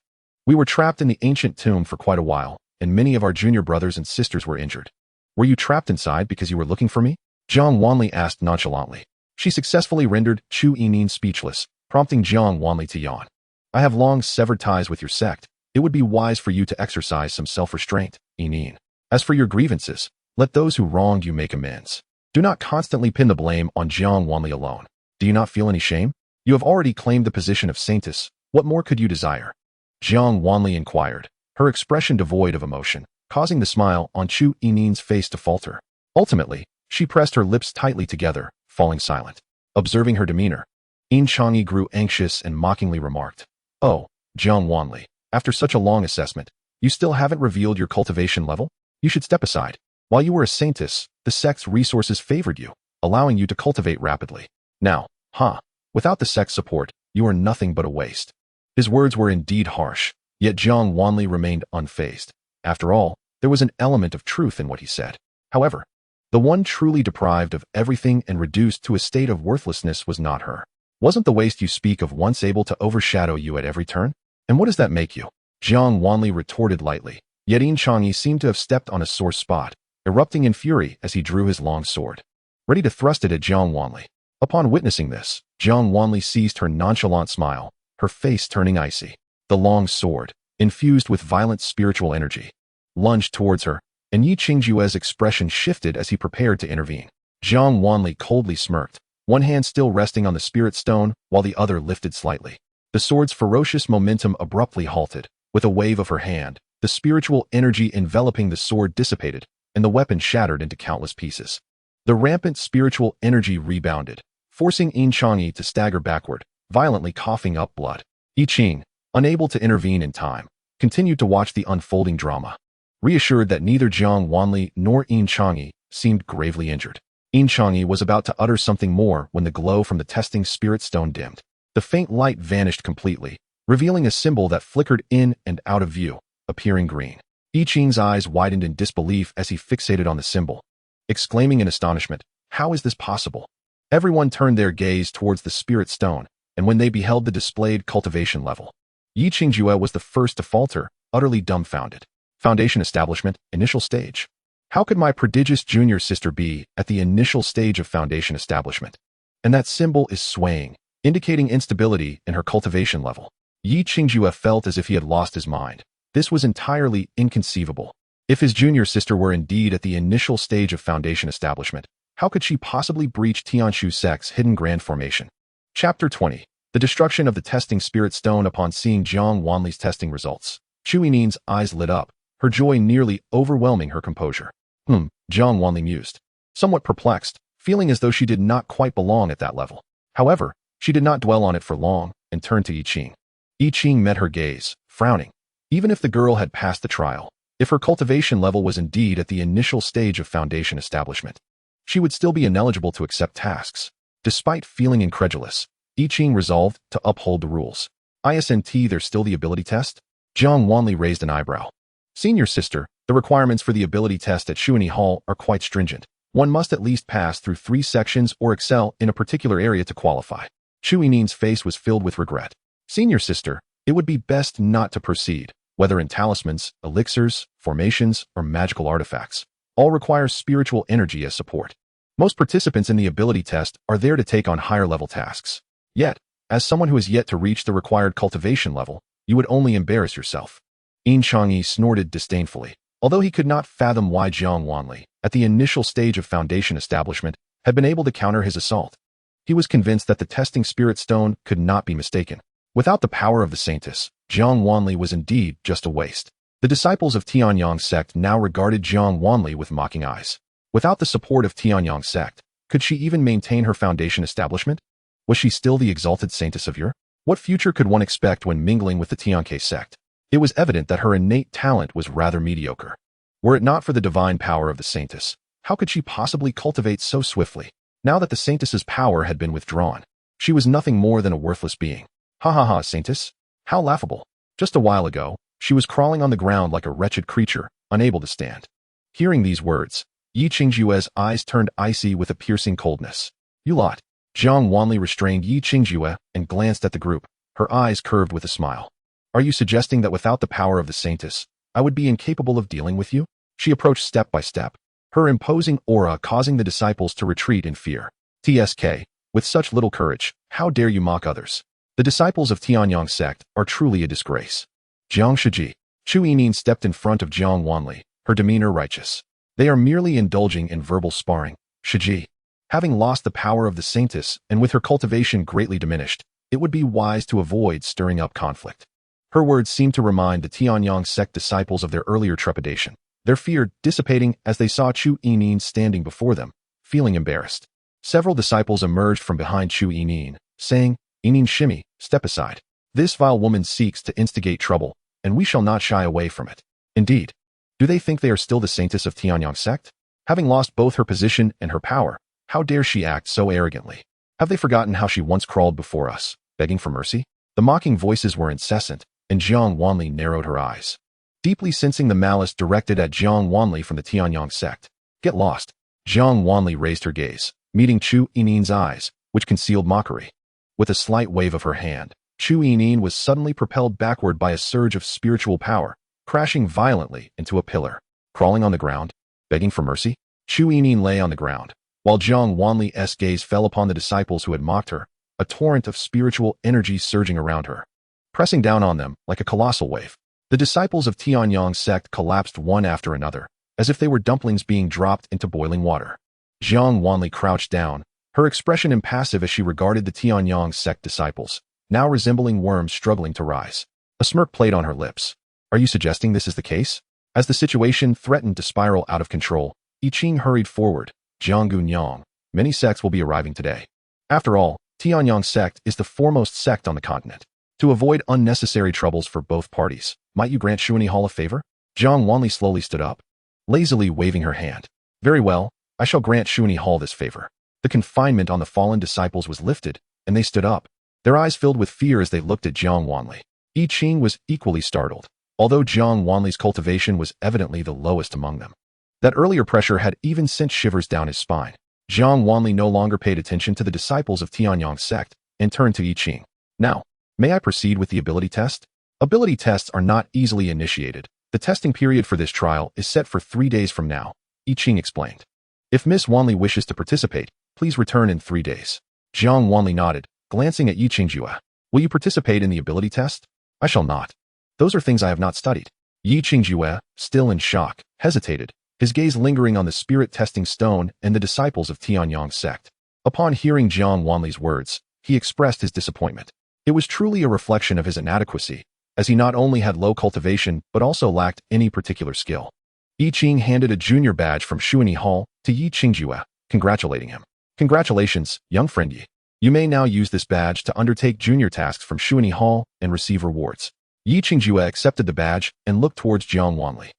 We were trapped in the ancient tomb for quite a while, and many of our junior brothers and sisters were injured. Were you trapped inside because you were looking for me?" Jiang Wanli asked nonchalantly. She successfully rendered Chu Yinin speechless, prompting Jiang Wanli to yawn. "I have long severed ties with your sect. It would be wise for you to exercise some self-restraint, Yinin. As for your grievances, let those who wronged you make amends. Do not constantly pin the blame on Jiang Wanli alone. Do you not feel any shame? You have already claimed the position of Saintess. What more could you desire?" Jiang Wanli inquired, her expression devoid of emotion, causing the smile on Chu Yinin's face to falter. Ultimately, she pressed her lips tightly together, falling silent. Observing her demeanor, Yin Changyi grew anxious and mockingly remarked, "Oh, Jiang Wanli, after such a long assessment, you still haven't revealed your cultivation level? You should step aside. While you were a Saintess, the sect's resources favored you, allowing you to cultivate rapidly. Now, Without the sect's support, you are nothing but a waste. His words were indeed harsh, yet Jiang Wanli remained unfazed. After all, there was an element of truth in what he said. However, the one truly deprived of everything and reduced to a state of worthlessness was not her. Wasn't the waste you speak of once able to overshadow you at every turn? And what does that make you? Jiang Wanli retorted lightly, yet Xianxiaaudiobooks seemed to have stepped on a sore spot, erupting in fury as he drew his long sword, ready to thrust it at Jiang Wanli. Upon witnessing this, Jiang Wanli seized her nonchalant smile, her face turning icy. The long sword, infused with violent spiritual energy, lunged towards her, and Yi Qingjue's expression shifted as he prepared to intervene. Jiang Wanli coldly smirked, one hand still resting on the spirit stone while the other lifted slightly. The sword's ferocious momentum abruptly halted. With a wave of her hand, the spiritual energy enveloping the sword dissipated, and the weapon shattered into countless pieces. The rampant spiritual energy rebounded, forcing Xianxiaaudiobooks to stagger backward, violently coughing up blood. Yi Qing, unable to intervene in time, continued to watch the unfolding drama, reassured that neither Jiang Wanli nor Xianxiaaudiobooks seemed gravely injured. Xianxiaaudiobooks was about to utter something more when the glow from the testing spirit stone dimmed. The faint light vanished completely, revealing a symbol that flickered in and out of view, appearing green. Yi Qing's eyes widened in disbelief as he fixated on the symbol, exclaiming in astonishment, "How is this possible?" Everyone turned their gaze towards the spirit stone, and when they beheld the displayed cultivation level, Yi Qingjue was the first to falter, utterly dumbfounded. Foundation establishment, initial stage. How could my prodigious junior sister be at the initial stage of foundation establishment? And that symbol is swaying, indicating instability in her cultivation level. Yi Qingjue felt as if he had lost his mind. This was entirely inconceivable. If his junior sister were indeed at the initial stage of foundation establishment, how could she possibly breach Tianshu sect's hidden grand formation? Chapter 20. The destruction of the testing spirit stone. Upon seeing Jiang Wanli's testing results, Chu Yinin's eyes lit up, her joy nearly overwhelming her composure. Jiang Wanli mused, somewhat perplexed, feeling as though she did not quite belong at that level. However, she did not dwell on it for long, and turned to Yi Qing. Yi Qing met her gaze, frowning. Even if the girl had passed the trial, if her cultivation level was indeed at the initial stage of foundation establishment, she would still be ineligible to accept tasks. Despite feeling incredulous, Yi Qing resolved to uphold the rules. Isn't there still the ability test? Jiang Wanli raised an eyebrow. Senior sister, the requirements for the ability test at Shuani Hall are quite stringent. One must at least pass through 3 sections or excel in a particular area to qualify. Chu Yinin's face was filled with regret. Senior sister, it would be best not to proceed, whether in talismans, elixirs, formations, or magical artifacts. All require spiritual energy as support. Most participants in the ability test are there to take on higher level tasks. Yet, as someone who has yet to reach the required cultivation level, you would only embarrass yourself. Xianxiaaudiobooks snorted disdainfully. Although he could not fathom why Jiang Wanli, at the initial stage of foundation establishment, had been able to counter his assault, he was convinced that the testing spirit stone could not be mistaken. Without the power of the Saintess, Jiang Wanli was indeed just a waste. The disciples of Tianyang sect now regarded Jiang Wanli with mocking eyes. Without the support of Tianyang sect, could she even maintain her foundation establishment? Was she still the exalted Saintess of yore? What future could one expect when mingling with the Tianke sect? It was evident that her innate talent was rather mediocre. Were it not for the divine power of the Saintess, how could she possibly cultivate so swiftly? Now that the Saintess's power had been withdrawn, she was nothing more than a worthless being. Ha ha ha, Saintess. How laughable. Just a while ago, she was crawling on the ground like a wretched creature, unable to stand. Hearing these words, Yi Qingjue's eyes turned icy with a piercing coldness. You lot. Jiang Wanli restrained Yi Qingjue and glanced at the group, her eyes curved with a smile. Are you suggesting that without the power of the Saintess, I would be incapable of dealing with you? She approached step by step, her imposing aura causing the disciples to retreat in fear. TSK, with such little courage, how dare you mock others? The disciples of Tianyang sect are truly a disgrace. Jiang Shiji. Chu Yinin stepped in front of Jiang Wanli, her demeanor righteous. They are merely indulging in verbal sparring. Shiji. Having lost the power of the Saintess and with her cultivation greatly diminished, it would be wise to avoid stirring up conflict. Her words seemed to remind the Tianyang sect disciples of their earlier trepidation, their fear dissipating as they saw Chu Yinin standing before them, feeling embarrassed. Several disciples emerged from behind Chu Yinin, saying, Yinin Shimi, step aside. This vile woman seeks to instigate trouble, and we shall not shy away from it. Indeed, do they think they are still the Saintess of Tianyang sect? Having lost both her position and her power, how dare she act so arrogantly? Have they forgotten how she once crawled before us, begging for mercy? The mocking voices were incessant, and Jiang Wanli narrowed her eyes, deeply sensing the malice directed at Jiang Wanli from the Tianyang sect. Get lost. Jiang Wanli raised her gaze, meeting Chu Yinin's eyes, which concealed mockery. With a slight wave of her hand, Chu Yinin was suddenly propelled backward by a surge of spiritual power, crashing violently into a pillar. Crawling on the ground, begging for mercy, Chu Yinin lay on the ground, while Jiang Wanli's gaze fell upon the disciples who had mocked her, a torrent of spiritual energy surging around her, pressing down on them like a colossal wave. The disciples of Tianyang sect collapsed one after another, as if they were dumplings being dropped into boiling water. Jiang Wanli crouched down, her expression impassive as she regarded the Tianyang sect disciples, now resembling worms struggling to rise. A smirk played on her lips. Are you suggesting this is the case? As the situation threatened to spiral out of control, I Ching hurried forward. Jianggu Nyang, many sects will be arriving today. After all, Tianyang sect is the foremost sect on the continent. To avoid unnecessary troubles for both parties, might you grant Shuani Hall a favor? Jiang Wanli slowly stood up, lazily waving her hand. Very well, I shall grant Shuani Hall this favor. The confinement on the fallen disciples was lifted, and they stood up, their eyes filled with fear as they looked at Jiang Wanli. I Ching was equally startled, although Jiang Wanli's cultivation was evidently the lowest among them. That earlier pressure had even sent shivers down his spine. Jiang Wanli no longer paid attention to the disciples of Tianyang sect and turned to I Ching. Now, may I proceed with the ability test? Ability tests are not easily initiated. The testing period for this trial is set for 3 days from now, I Ching explained. If Miss Wanli wishes to participate, please return in 3 days. Jiang Wanli nodded, glancing at I Ching Jue. Will you participate in the ability test? I shall not. Those are things I have not studied. I Ching Jue, still in shock, hesitated, his gaze lingering on the spirit testing stone and the disciples of Tianyang sect. Upon hearing Jiang Wanli's words, he expressed his disappointment. It was truly a reflection of his inadequacy, as he not only had low cultivation but also lacked any particular skill. I Ching handed a junior badge from Shuani Hall to I Ching Jue, congratulating him. Congratulations, young friend Yi. You may now use this badge to undertake junior tasks from Shuani Hall and receive rewards. I Ching Jue accepted the badge and looked towards Jiang Wanli.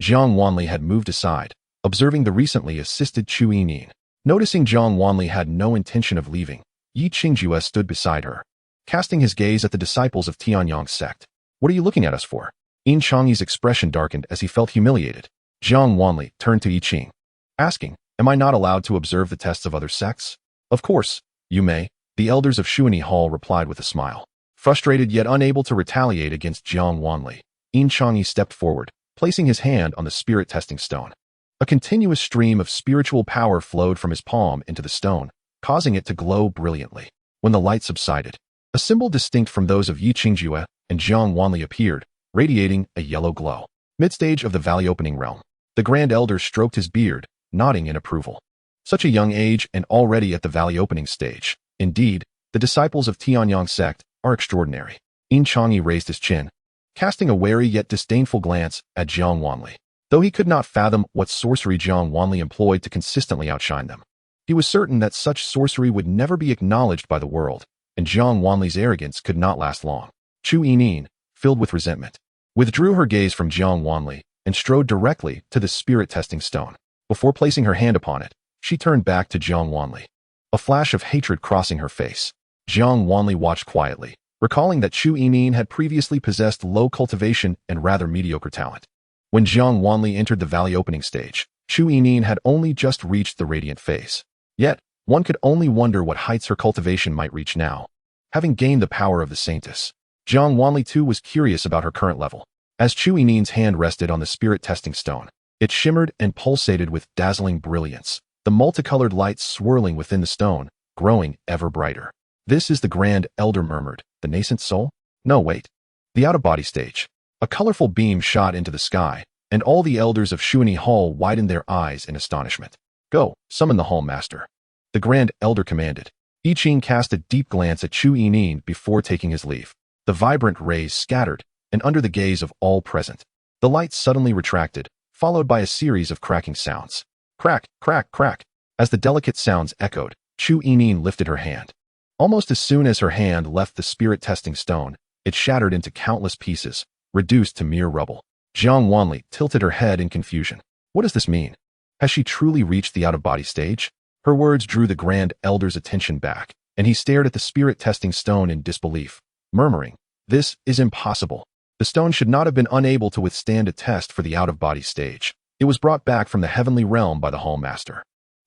Jiang Wanli had moved aside, observing the recently assisted Chu Yinin. Noticing Jiang Wanli had no intention of leaving, I Ching Jue stood beside her, casting his gaze at the disciples of Tianyang sect. What are you looking at us for? In Changyi's expression darkened as he felt humiliated. Jiang Wanli turned to I Ching, asking, am I not allowed to observe the tests of other sects? Of course, you may, the elders of Shuani Hall replied with a smile. Frustrated yet unable to retaliate against Jiang Wanli, In Changyi stepped forward, placing his hand on the spirit testing stone. A continuous stream of spiritual power flowed from his palm into the stone, causing it to glow brilliantly. When the light subsided, a symbol distinct from those of Yi Qingjue and Jiang Wanli appeared, radiating a yellow glow. Midstage of the valley opening realm, the Grand Elder stroked his beard, nodding in approval. Such a young age and already at the valley opening stage. Indeed, the disciples of Tianyang sect are extraordinary. In Changyi raised his chin, casting a wary yet disdainful glance at Jiang Wanli. Though he could not fathom what sorcery Jiang Wanli employed to consistently outshine them, he was certain that such sorcery would never be acknowledged by the world, and Jiang Wanli's arrogance could not last long. Chu Yinin, filled with resentment, withdrew her gaze from Jiang Wanli and strode directly to the spirit testing stone. Before placing her hand upon it, she turned back to Jiang Wanli, a flash of hatred crossing her face. Jiang Wanli watched quietly, recalling that Chu Yinin had previously possessed low cultivation and rather mediocre talent. When Jiang Wanli entered the valley opening stage, Chu Yinin had only just reached the radiant phase. Yet, one could only wonder what heights her cultivation might reach now. Having gained the power of the Saintess, Jiang Wanli too was curious about her current level. As Chu Yinin's hand rested on the spirit testing stone, it shimmered and pulsated with dazzling brilliance, the multicolored lights swirling within the stone, growing ever brighter. This is the Grand Elder murmured, the nascent soul? No, wait. The out-of-body stage. A colorful beam shot into the sky, and all the elders of Shuani Hall widened their eyes in astonishment. Go, summon the Hall Master. The Grand Elder commanded. I Ching cast a deep glance at Chu Yinin before taking his leave. The vibrant rays scattered, and under the gaze of all present, the light suddenly retracted, followed by a series of cracking sounds. Crack, crack, crack. As the delicate sounds echoed, Chu Yinin lifted her hand. Almost as soon as her hand left the spirit testing stone, it shattered into countless pieces, reduced to mere rubble. Jiang Wanli tilted her head in confusion. What does this mean? Has she truly reached the out-of-body stage? Her words drew the Grand Elder's attention back, and he stared at the spirit-testing stone in disbelief, murmuring, "This is impossible. The stone should not have been unable to withstand a test for the out-of-body stage. It was brought back from the heavenly realm by the Hall Master."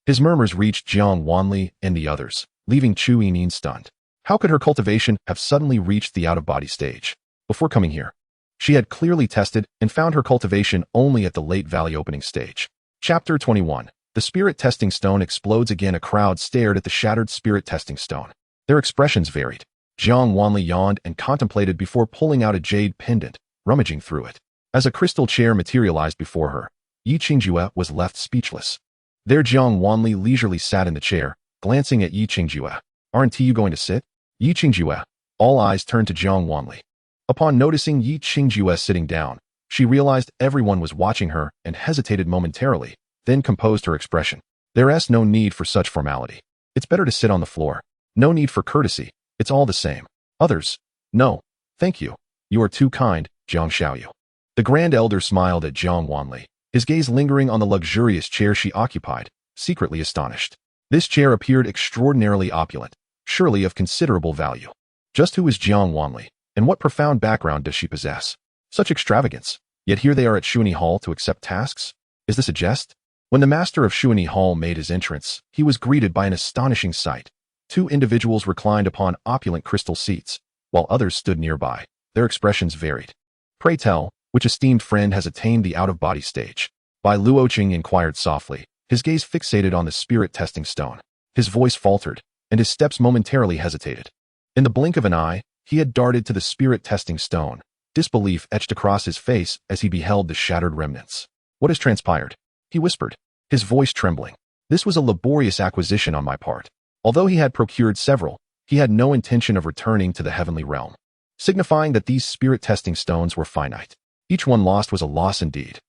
His murmurs reached Jiang Wanli and the others, leaving Chu Yining stunned. How could her cultivation have suddenly reached the out-of-body stage? Before coming here, she had clearly tested and found her cultivation only at the late valley opening stage. Chapter 21. The spirit testing stone explodes again. A crowd stared at the shattered spirit testing stone. Their expressions varied. Jiang Wanli yawned and contemplated before pulling out a jade pendant, rummaging through it. As a crystal chair materialized before her, Xianxiaaudiobooks was left speechless. There Jiang Wanli leisurely sat in the chair, glancing at Xianxiaaudiobooks. "Aren't you going to sit?" Xianxiaaudiobooks. All eyes turned to Jiang Wanli. Upon noticing Xianxiaaudiobooks sitting down, she realized everyone was watching her and hesitated momentarily, then composed her expression. "There's no need for such formality. It's better to sit on the floor. No need for courtesy. It's all the same." Others. "No, thank you. You are too kind, Jiang Xiaoyu." The Grand Elder smiled at Jiang Wanli, his gaze lingering on the luxurious chair she occupied, secretly astonished. This chair appeared extraordinarily opulent, surely of considerable value. Just who is Jiang Wanli, and what profound background does she possess? Such extravagance. Yet here they are at Shuani Hall to accept tasks? Is this a jest? When the master of Shuani Hall made his entrance, he was greeted by an astonishing sight. Two individuals reclined upon opulent crystal seats, while others stood nearby. Their expressions varied. "Pray tell, which esteemed friend has attained the out-of-body stage?" Bai Luoqing inquired softly, his gaze fixated on the spirit-testing stone. His voice faltered, and his steps momentarily hesitated. In the blink of an eye, he had darted to the spirit-testing stone. Disbelief etched across his face as he beheld the shattered remnants. "What has transpired?" he whispered, his voice trembling. "This was a laborious acquisition on my part. Although he had procured several, he had no intention of returning to the heavenly realm, signifying that these spirit-testing stones were finite. Each one lost was a loss indeed."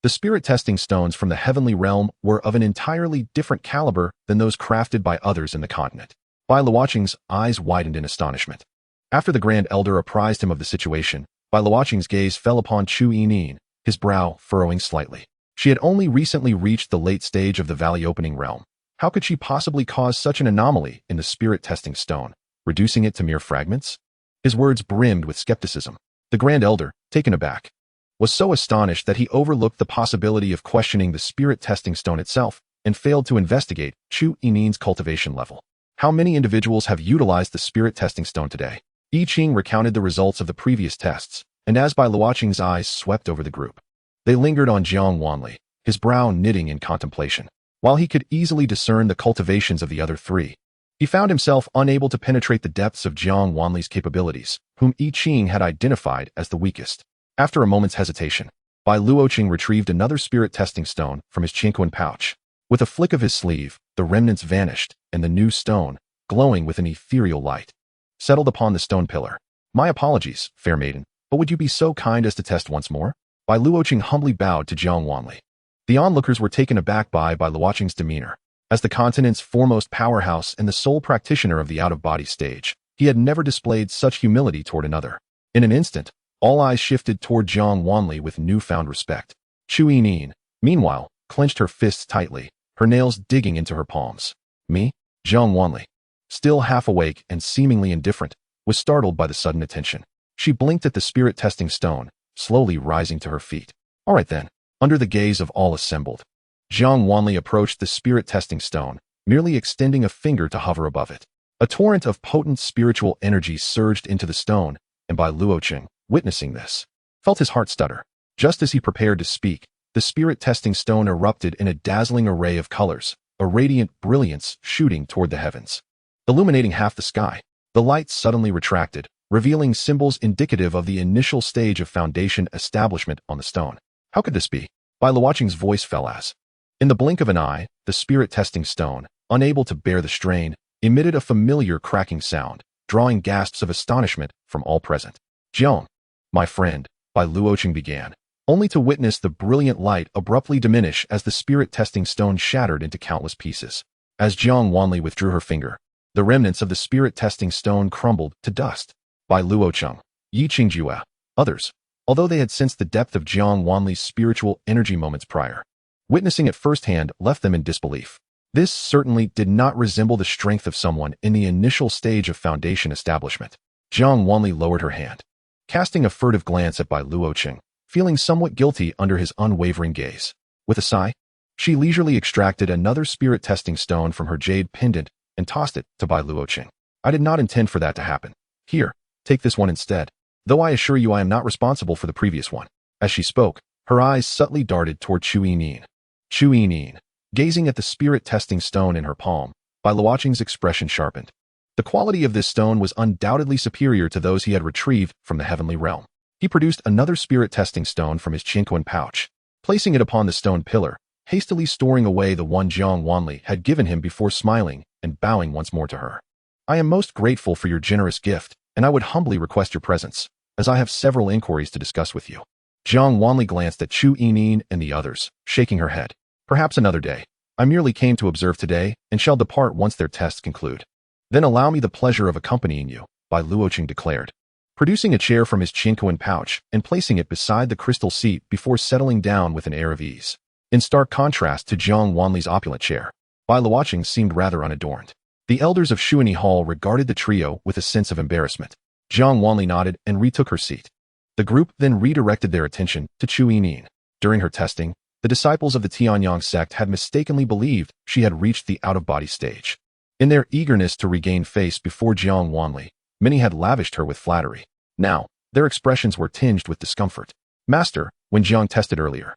The spirit-testing stones from the heavenly realm were of an entirely different caliber than those crafted by others in the continent. Bai Luoqing's eyes widened in astonishment. After the Grand Elder apprised him of the situation, Bai Luoqing's gaze fell upon Chu Yining, his brow furrowing slightly. She had only recently reached the late stage of the valley opening realm. How could she possibly cause such an anomaly in the spirit-testing stone, reducing it to mere fragments? His words brimmed with skepticism. The Grand Elder, taken aback, was so astonished that he overlooked the possibility of questioning the spirit-testing stone itself and failed to investigate Chu Yining's cultivation level. "How many individuals have utilized the spirit-testing stone today?" I Ching recounted the results of the previous tests, and as Bai Luoqing's eyes swept over the group, they lingered on Jiang Wanli, his brow knitting in contemplation. While he could easily discern the cultivations of the other three, he found himself unable to penetrate the depths of Jiang Wanli's capabilities, whom I Ching had identified as the weakest. After a moment's hesitation, Bai Luoqing retrieved another spirit-testing stone from his Qingquan pouch. With a flick of his sleeve, the remnants vanished, and the new stone, glowing with an ethereal light, settled upon the stone pillar. "My apologies, fair maiden, but would you be so kind as to test once more?" Bai Luoqing humbly bowed to Jiang Wanli. The onlookers were taken aback by Luoqing's demeanor. As the continent's foremost powerhouse and the sole practitioner of the out-of-body stage, he had never displayed such humility toward another. In an instant, all eyes shifted toward Jiang Wanli with newfound respect. Chu Yining, meanwhile, clenched her fists tightly, her nails digging into her palms. "Me?" Jiang Wanli, still half awake and seemingly indifferent, was startled by the sudden attention. She blinked at the spirit-testing stone, slowly rising to her feet. "All right then." Under the gaze of all assembled, Jiang Wanli approached the spirit-testing stone, merely extending a finger to hover above it. A torrent of potent spiritual energy surged into the stone, and Bai Luoqing, witnessing this, felt his heart stutter. Just as he prepared to speak, the spirit-testing stone erupted in a dazzling array of colors, a radiant brilliance shooting toward the heavens, illuminating half the sky. The light suddenly retracted, revealing symbols indicative of the initial stage of foundation establishment on the stone. How could this be? Bai Luoqing's voice fell as, in the blink of an eye, the spirit-testing stone, unable to bear the strain, emitted a familiar cracking sound, drawing gasps of astonishment from all present. "Jiang, my friend," Bai Luoqing began, only to witness the brilliant light abruptly diminish as the spirit-testing stone shattered into countless pieces. As Jiang Wanli withdrew her finger, the remnants of the spirit-testing stone crumbled to dust. Bai Luoqing, Yiqingjue, others, although they had sensed the depth of Jiang Wanli's spiritual energy moments prior, witnessing it firsthand left them in disbelief. This certainly did not resemble the strength of someone in the initial stage of foundation establishment. Jiang Wanli lowered her hand, casting a furtive glance at Bai Luoqing, feeling somewhat guilty under his unwavering gaze. With a sigh, she leisurely extracted another spirit-testing stone from her jade pendant and tossed it to Bai Luoqing. I did not intend for that to happen. Here, take this one instead, though I assure you I am not responsible for the previous one. As she spoke, her eyes subtly darted toward Chu Yinin. Chu Yinin, gazing at the spirit-testing stone in her palm, Bai Luoqing's expression sharpened. The quality of this stone was undoubtedly superior to those he had retrieved from the heavenly realm. He produced another spirit-testing stone from his Qinquan pouch, placing it upon the stone pillar, hastily storing away the one Jiang Wanli had given him before smiling and bowing once more to her. I am most grateful for your generous gift, and I would humbly request your presence, as I have several inquiries to discuss with you. Jiang Wanli glanced at Chu Yinin and the others, shaking her head. Perhaps another day. I merely came to observe today and shall depart once their tests conclude. Then allow me the pleasure of accompanying you, Bai Luoqing declared, producing a chair from his Qinquan pouch and placing it beside the crystal seat before settling down with an air of ease. In stark contrast to Jiang Wanli's opulent chair, Bai Luoqing seemed rather unadorned. The elders of Xuanyi Hall regarded the trio with a sense of embarrassment. Jiang Wanli nodded and retook her seat. The group then redirected their attention to Chu Yinin. During her testing, the disciples of the Tianyang sect had mistakenly believed she had reached the out-of-body stage. In their eagerness to regain face before Jiang Wanli, many had lavished her with flattery. Now, their expressions were tinged with discomfort. Master, when Jiang tested earlier,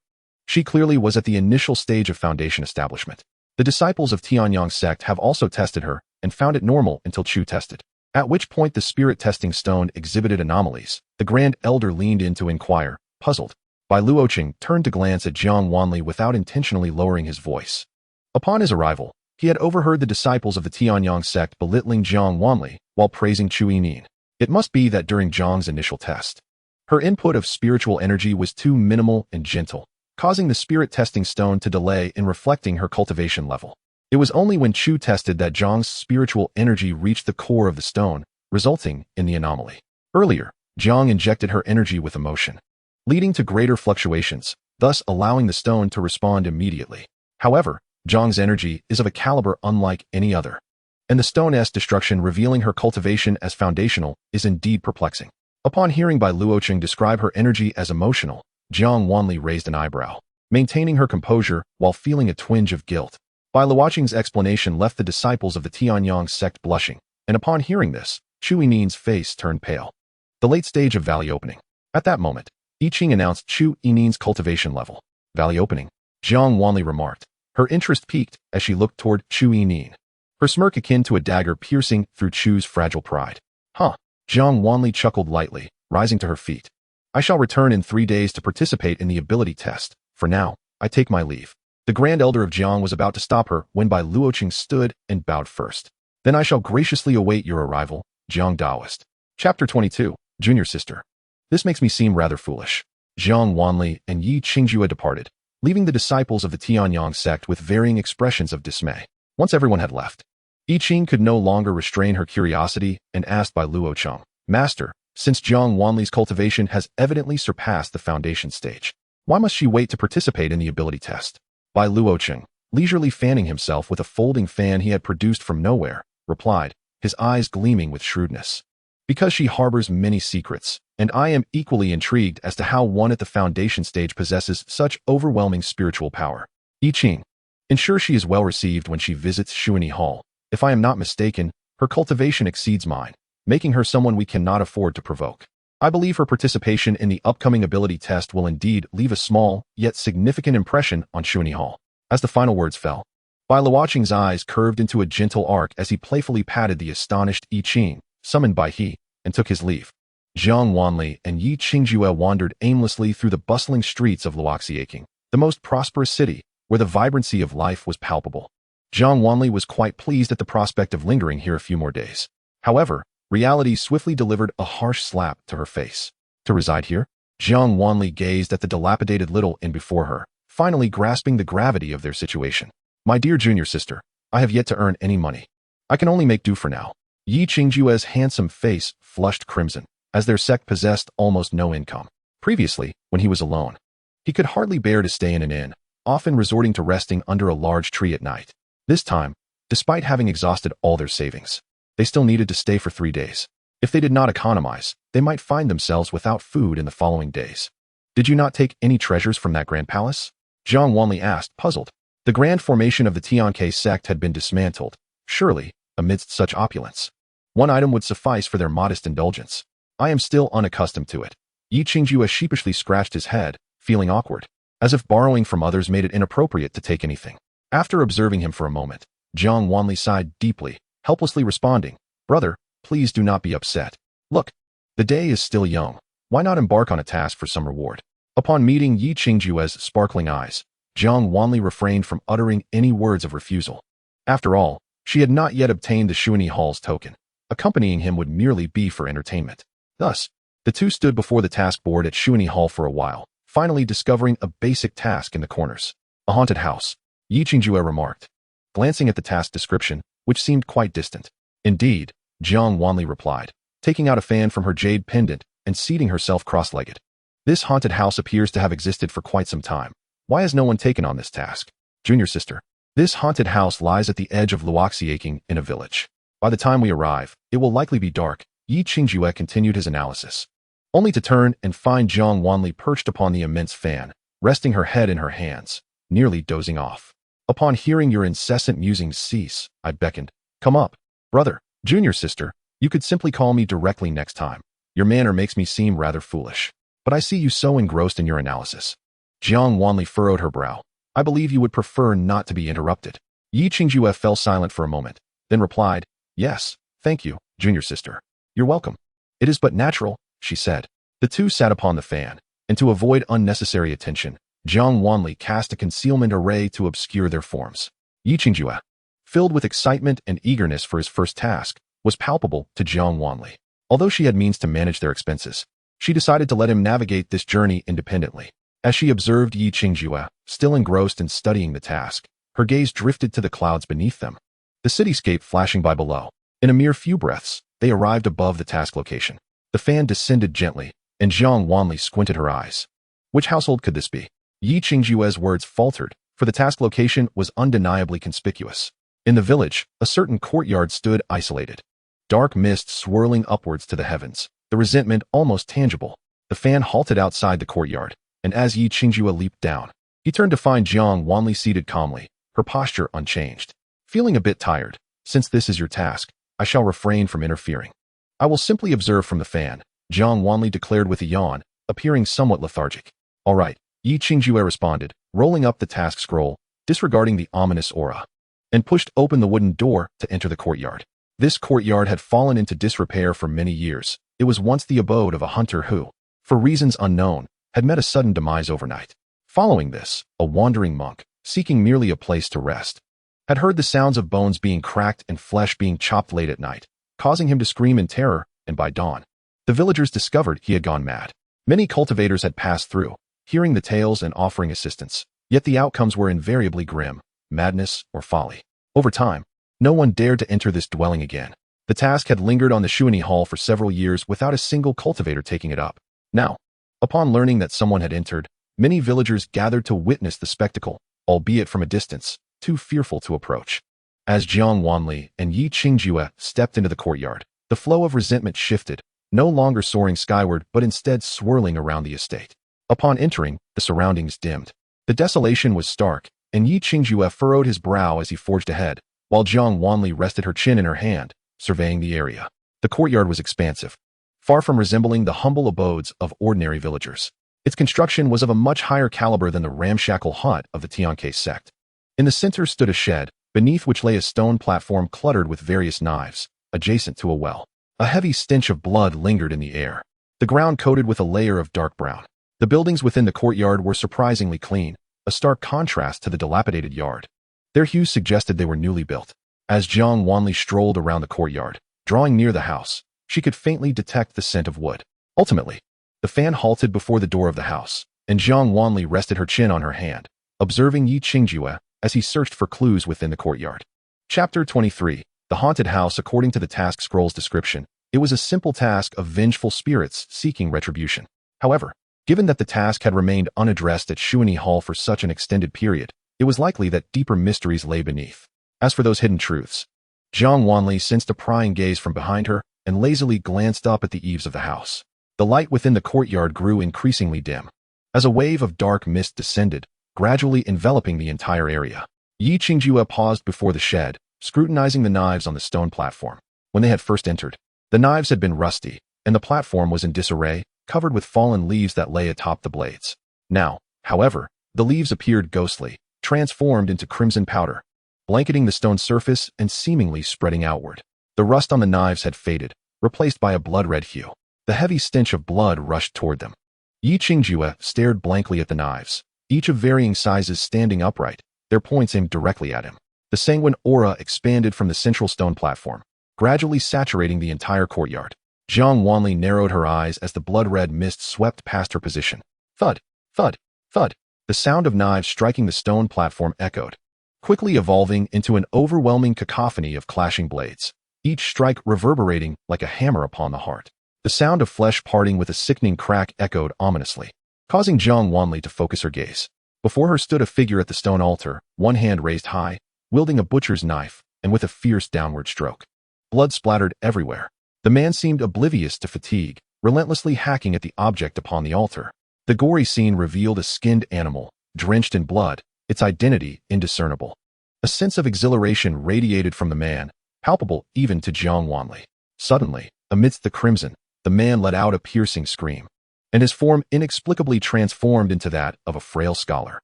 she clearly was at the initial stage of foundation establishment. The disciples of Tianyang sect have also tested her and found it normal until Chu tested, at which point the spirit-testing stone exhibited anomalies. The Grand Elder leaned in to inquire, puzzled. Bai Luoqing turned to glance at Jiang Wanli without intentionally lowering his voice. Upon his arrival, he had overheard the disciples of the Tianyang sect belittling Jiang Wanli while praising Chu Yinin. It must be that during Jiang's initial test, her input of spiritual energy was too minimal and gentle, causing the spirit-testing stone to delay in reflecting her cultivation level. It was only when Chu tested that Jiang's spiritual energy reached the core of the stone, resulting in the anomaly. Earlier, Jiang injected her energy with emotion, leading to greater fluctuations, thus allowing the stone to respond immediately. However, Jiang's energy is of a caliber unlike any other, and the stone's destruction revealing her cultivation as foundational is indeed perplexing. Upon hearing Bai Luoqing describe her energy as emotional, Jiang Wanli raised an eyebrow, maintaining her composure while feeling a twinge of guilt. Bai Luoqing's explanation left the disciples of the Tianyang sect blushing, and upon hearing this, Chu Yinin's face turned pale. The late stage of valley opening. At that moment, I Ching announced Chu Yinin's cultivation level. Valley opening, Jiang Wanli remarked. Her interest peaked as she looked toward Chu Yinin, her smirk akin to a dagger piercing through Chu's fragile pride. Huh. Jiang Wanli chuckled lightly, rising to her feet. I shall return in 3 days to participate in the ability test. For now, I take my leave. The Grand Elder of Jiang was about to stop her when Bai Luoqing stood and bowed first. Then I shall graciously await your arrival, Jiang Daoist. Chapter 22, Junior Sister. This makes me seem rather foolish. Jiang Wanli and Yi Qingjue departed, leaving the disciples of the Tianyang sect with varying expressions of dismay. Once everyone had left, I Ching could no longer restrain her curiosity and asked Bai Luoqing, Master, since Jiang Wanli's cultivation has evidently surpassed the foundation stage, why must she wait to participate in the ability test? Bai Luoqing, leisurely fanning himself with a folding fan he had produced from nowhere, replied, his eyes gleaming with shrewdness. Because she harbors many secrets, and I am equally intrigued as to how one at the foundation stage possesses such overwhelming spiritual power. I Ching, ensure she is well received when she visits Xuanyi Hall. If I am not mistaken, her cultivation exceeds mine, making her someone we cannot afford to provoke. I believe her participation in the upcoming ability test will indeed leave a small, yet significant impression on Xuanyi Hall. As the final words fell, Bai Luoqing's eyes curved into a gentle arc as he playfully patted the astonished I Ching, summoned by he, and took his leave. Jiang Wanli and Yi Qingjue wandered aimlessly through the bustling streets of Luoxiaking, the most prosperous city, where the vibrancy of life was palpable. Jiang Wanli was quite pleased at the prospect of lingering here a few more days. However, reality swiftly delivered a harsh slap to her face. To reside here? Jiang Wanli gazed at the dilapidated little inn before her, finally grasping the gravity of their situation. My dear junior sister, I have yet to earn any money. I can only make do for now. Yi Qingjue's handsome face flushed crimson, as their sect possessed almost no income. Previously, when he was alone, he could hardly bear to stay in an inn, often resorting to resting under a large tree at night. This time, despite having exhausted all their savings, they still needed to stay for 3 days. If they did not economize, they might find themselves without food in the following days. Did you not take any treasures from that grand palace? Jiang Wanli asked, puzzled. The grand formation of the Xianxia sect had been dismantled. Surely, amidst such opulence, one item would suffice for their modest indulgence. I am still unaccustomed to it. Yi Qingjue sheepishly scratched his head, feeling awkward, as if borrowing from others made it inappropriate to take anything. After observing him for a moment, Jiang Wanli sighed deeply, helplessly responding, Brother, please do not be upset. Look, the day is still young. Why not embark on a task for some reward? Upon meeting Yi Qingjue's sparkling eyes, Jiang Wanli refrained from uttering any words of refusal. After all, she had not yet obtained the Xuanyi Hall's token. Accompanying him would merely be for entertainment. Thus, the two stood before the task board at Xuanyi Hall for a while, finally discovering a basic task in the corners. A haunted house, Yi Qingjue remarked, glancing at the task description, which seemed quite distant. Indeed, Jiang Wanli replied, taking out a fan from her jade pendant and seating herself cross-legged. This haunted house appears to have existed for quite some time. Why has no one taken on this task? Junior sister, this haunted house lies at the edge of Luoxiaking in a village. By the time we arrive, it will likely be dark. Yi Qingjue continued his analysis, only to turn and find Jiang Wanli perched upon the immense fan, resting her head in her hands, nearly dozing off. Upon hearing your incessant musings cease, I beckoned. Come up. Brother, junior sister, you could simply call me directly next time. Your manner makes me seem rather foolish. But I see you so engrossed in your analysis. Jiang Wanli furrowed her brow. I believe you would prefer not to be interrupted. Yi Qingjue fell silent for a moment, then replied, Yes, thank you, junior sister. You're welcome. It is but natural, she said. The two sat upon the fan, and to avoid unnecessary attention, Jiang Wanli cast a concealment array to obscure their forms. Yi Qingjue, filled with excitement and eagerness for his first task, was palpable to Jiang Wanli. Although she had means to manage their expenses, she decided to let him navigate this journey independently. As she observed Yi Qingjue, still engrossed in studying the task, her gaze drifted to the clouds beneath them, the cityscape flashing by below. In a mere few breaths, they arrived above the task location. The fan descended gently, and Jiang Wanli squinted her eyes. Which household could this be? Yi Qingjue's words faltered, for the task location was undeniably conspicuous. In the village, a certain courtyard stood isolated. Dark mist swirling upwards to the heavens, the resentment almost tangible. The fan halted outside the courtyard, and as Yi Qingjue leaped down, he turned to find Jiang Wanli seated calmly, her posture unchanged. Feeling a bit tired, since this is your task, I shall refrain from interfering. I will simply observe from the fan, Jiang Wanli declared with a yawn, appearing somewhat lethargic. All right, Yi Qingjue responded, rolling up the task scroll, disregarding the ominous aura, and pushed open the wooden door to enter the courtyard. This courtyard had fallen into disrepair for many years. It was once the abode of a hunter who, for reasons unknown, had met a sudden demise overnight. Following this, a wandering monk, seeking merely a place to rest, had heard the sounds of bones being cracked and flesh being chopped late at night, causing him to scream in terror, and by dawn, the villagers discovered he had gone mad. Many cultivators had passed through, hearing the tales and offering assistance, yet the outcomes were invariably grim, madness or folly. Over time, no one dared to enter this dwelling again. The task had lingered on the Xuanyi Hall for several years without a single cultivator taking it up. Now, upon learning that someone had entered, many villagers gathered to witness the spectacle, albeit from a distance, too fearful to approach. As Jiang Wanli and Yi Qingjue stepped into the courtyard, the flow of resentment shifted, no longer soaring skyward but instead swirling around the estate. Upon entering, the surroundings dimmed. The desolation was stark, and Yi Qingjue furrowed his brow as he forged ahead, while Jiang Wanli rested her chin in her hand, surveying the area. The courtyard was expansive, far from resembling the humble abodes of ordinary villagers. Its construction was of a much higher caliber than the ramshackle hut of the Xianxia sect. In the center stood a shed, beneath which lay a stone platform cluttered with various knives, adjacent to a well. A heavy stench of blood lingered in the air, the ground coated with a layer of dark brown. The buildings within the courtyard were surprisingly clean, a stark contrast to the dilapidated yard. Their hues suggested they were newly built. As Jiang Wanli strolled around the courtyard, drawing near the house, she could faintly detect the scent of wood. Ultimately, the fan halted before the door of the house, and Jiang Wanli rested her chin on her hand, observing Yi Qingjue as he searched for clues within the courtyard. Chapter 23. The Haunted House. According to the task scroll's description, it was a simple task of vengeful spirits seeking retribution. However, given that the task had remained unaddressed at Xuanyi Hall for such an extended period, it was likely that deeper mysteries lay beneath. As for those hidden truths, Jiang Wanli sensed a prying gaze from behind her and lazily glanced up at the eaves of the house. The light within the courtyard grew increasingly dim, as a wave of dark mist descended, gradually enveloping the entire area. Yi Qingjue paused before the shed, scrutinizing the knives on the stone platform. When they had first entered, the knives had been rusty, and the platform was in disarray, covered with fallen leaves that lay atop the blades. Now, however, the leaves appeared ghostly, transformed into crimson powder, blanketing the stone surface and seemingly spreading outward. The rust on the knives had faded, replaced by a blood-red hue. The heavy stench of blood rushed toward them. Yi Qingjue stared blankly at the knives, each of varying sizes standing upright, their points aimed directly at him. The sanguine aura expanded from the central stone platform, gradually saturating the entire courtyard. Jiang Wanli narrowed her eyes as the blood-red mist swept past her position. Thud, thud, thud. The sound of knives striking the stone platform echoed, quickly evolving into an overwhelming cacophony of clashing blades, each strike reverberating like a hammer upon the heart. The sound of flesh parting with a sickening crack echoed ominously, causing Jiang Wanli to focus her gaze. Before her stood a figure at the stone altar, one hand raised high, wielding a butcher's knife, and with a fierce downward stroke. Blood splattered everywhere. The man seemed oblivious to fatigue, relentlessly hacking at the object upon the altar. The gory scene revealed a skinned animal, drenched in blood, its identity indiscernible. A sense of exhilaration radiated from the man, palpable even to Jiang Wanli. Suddenly, amidst the crimson, the man let out a piercing scream, and his form inexplicably transformed into that of a frail scholar.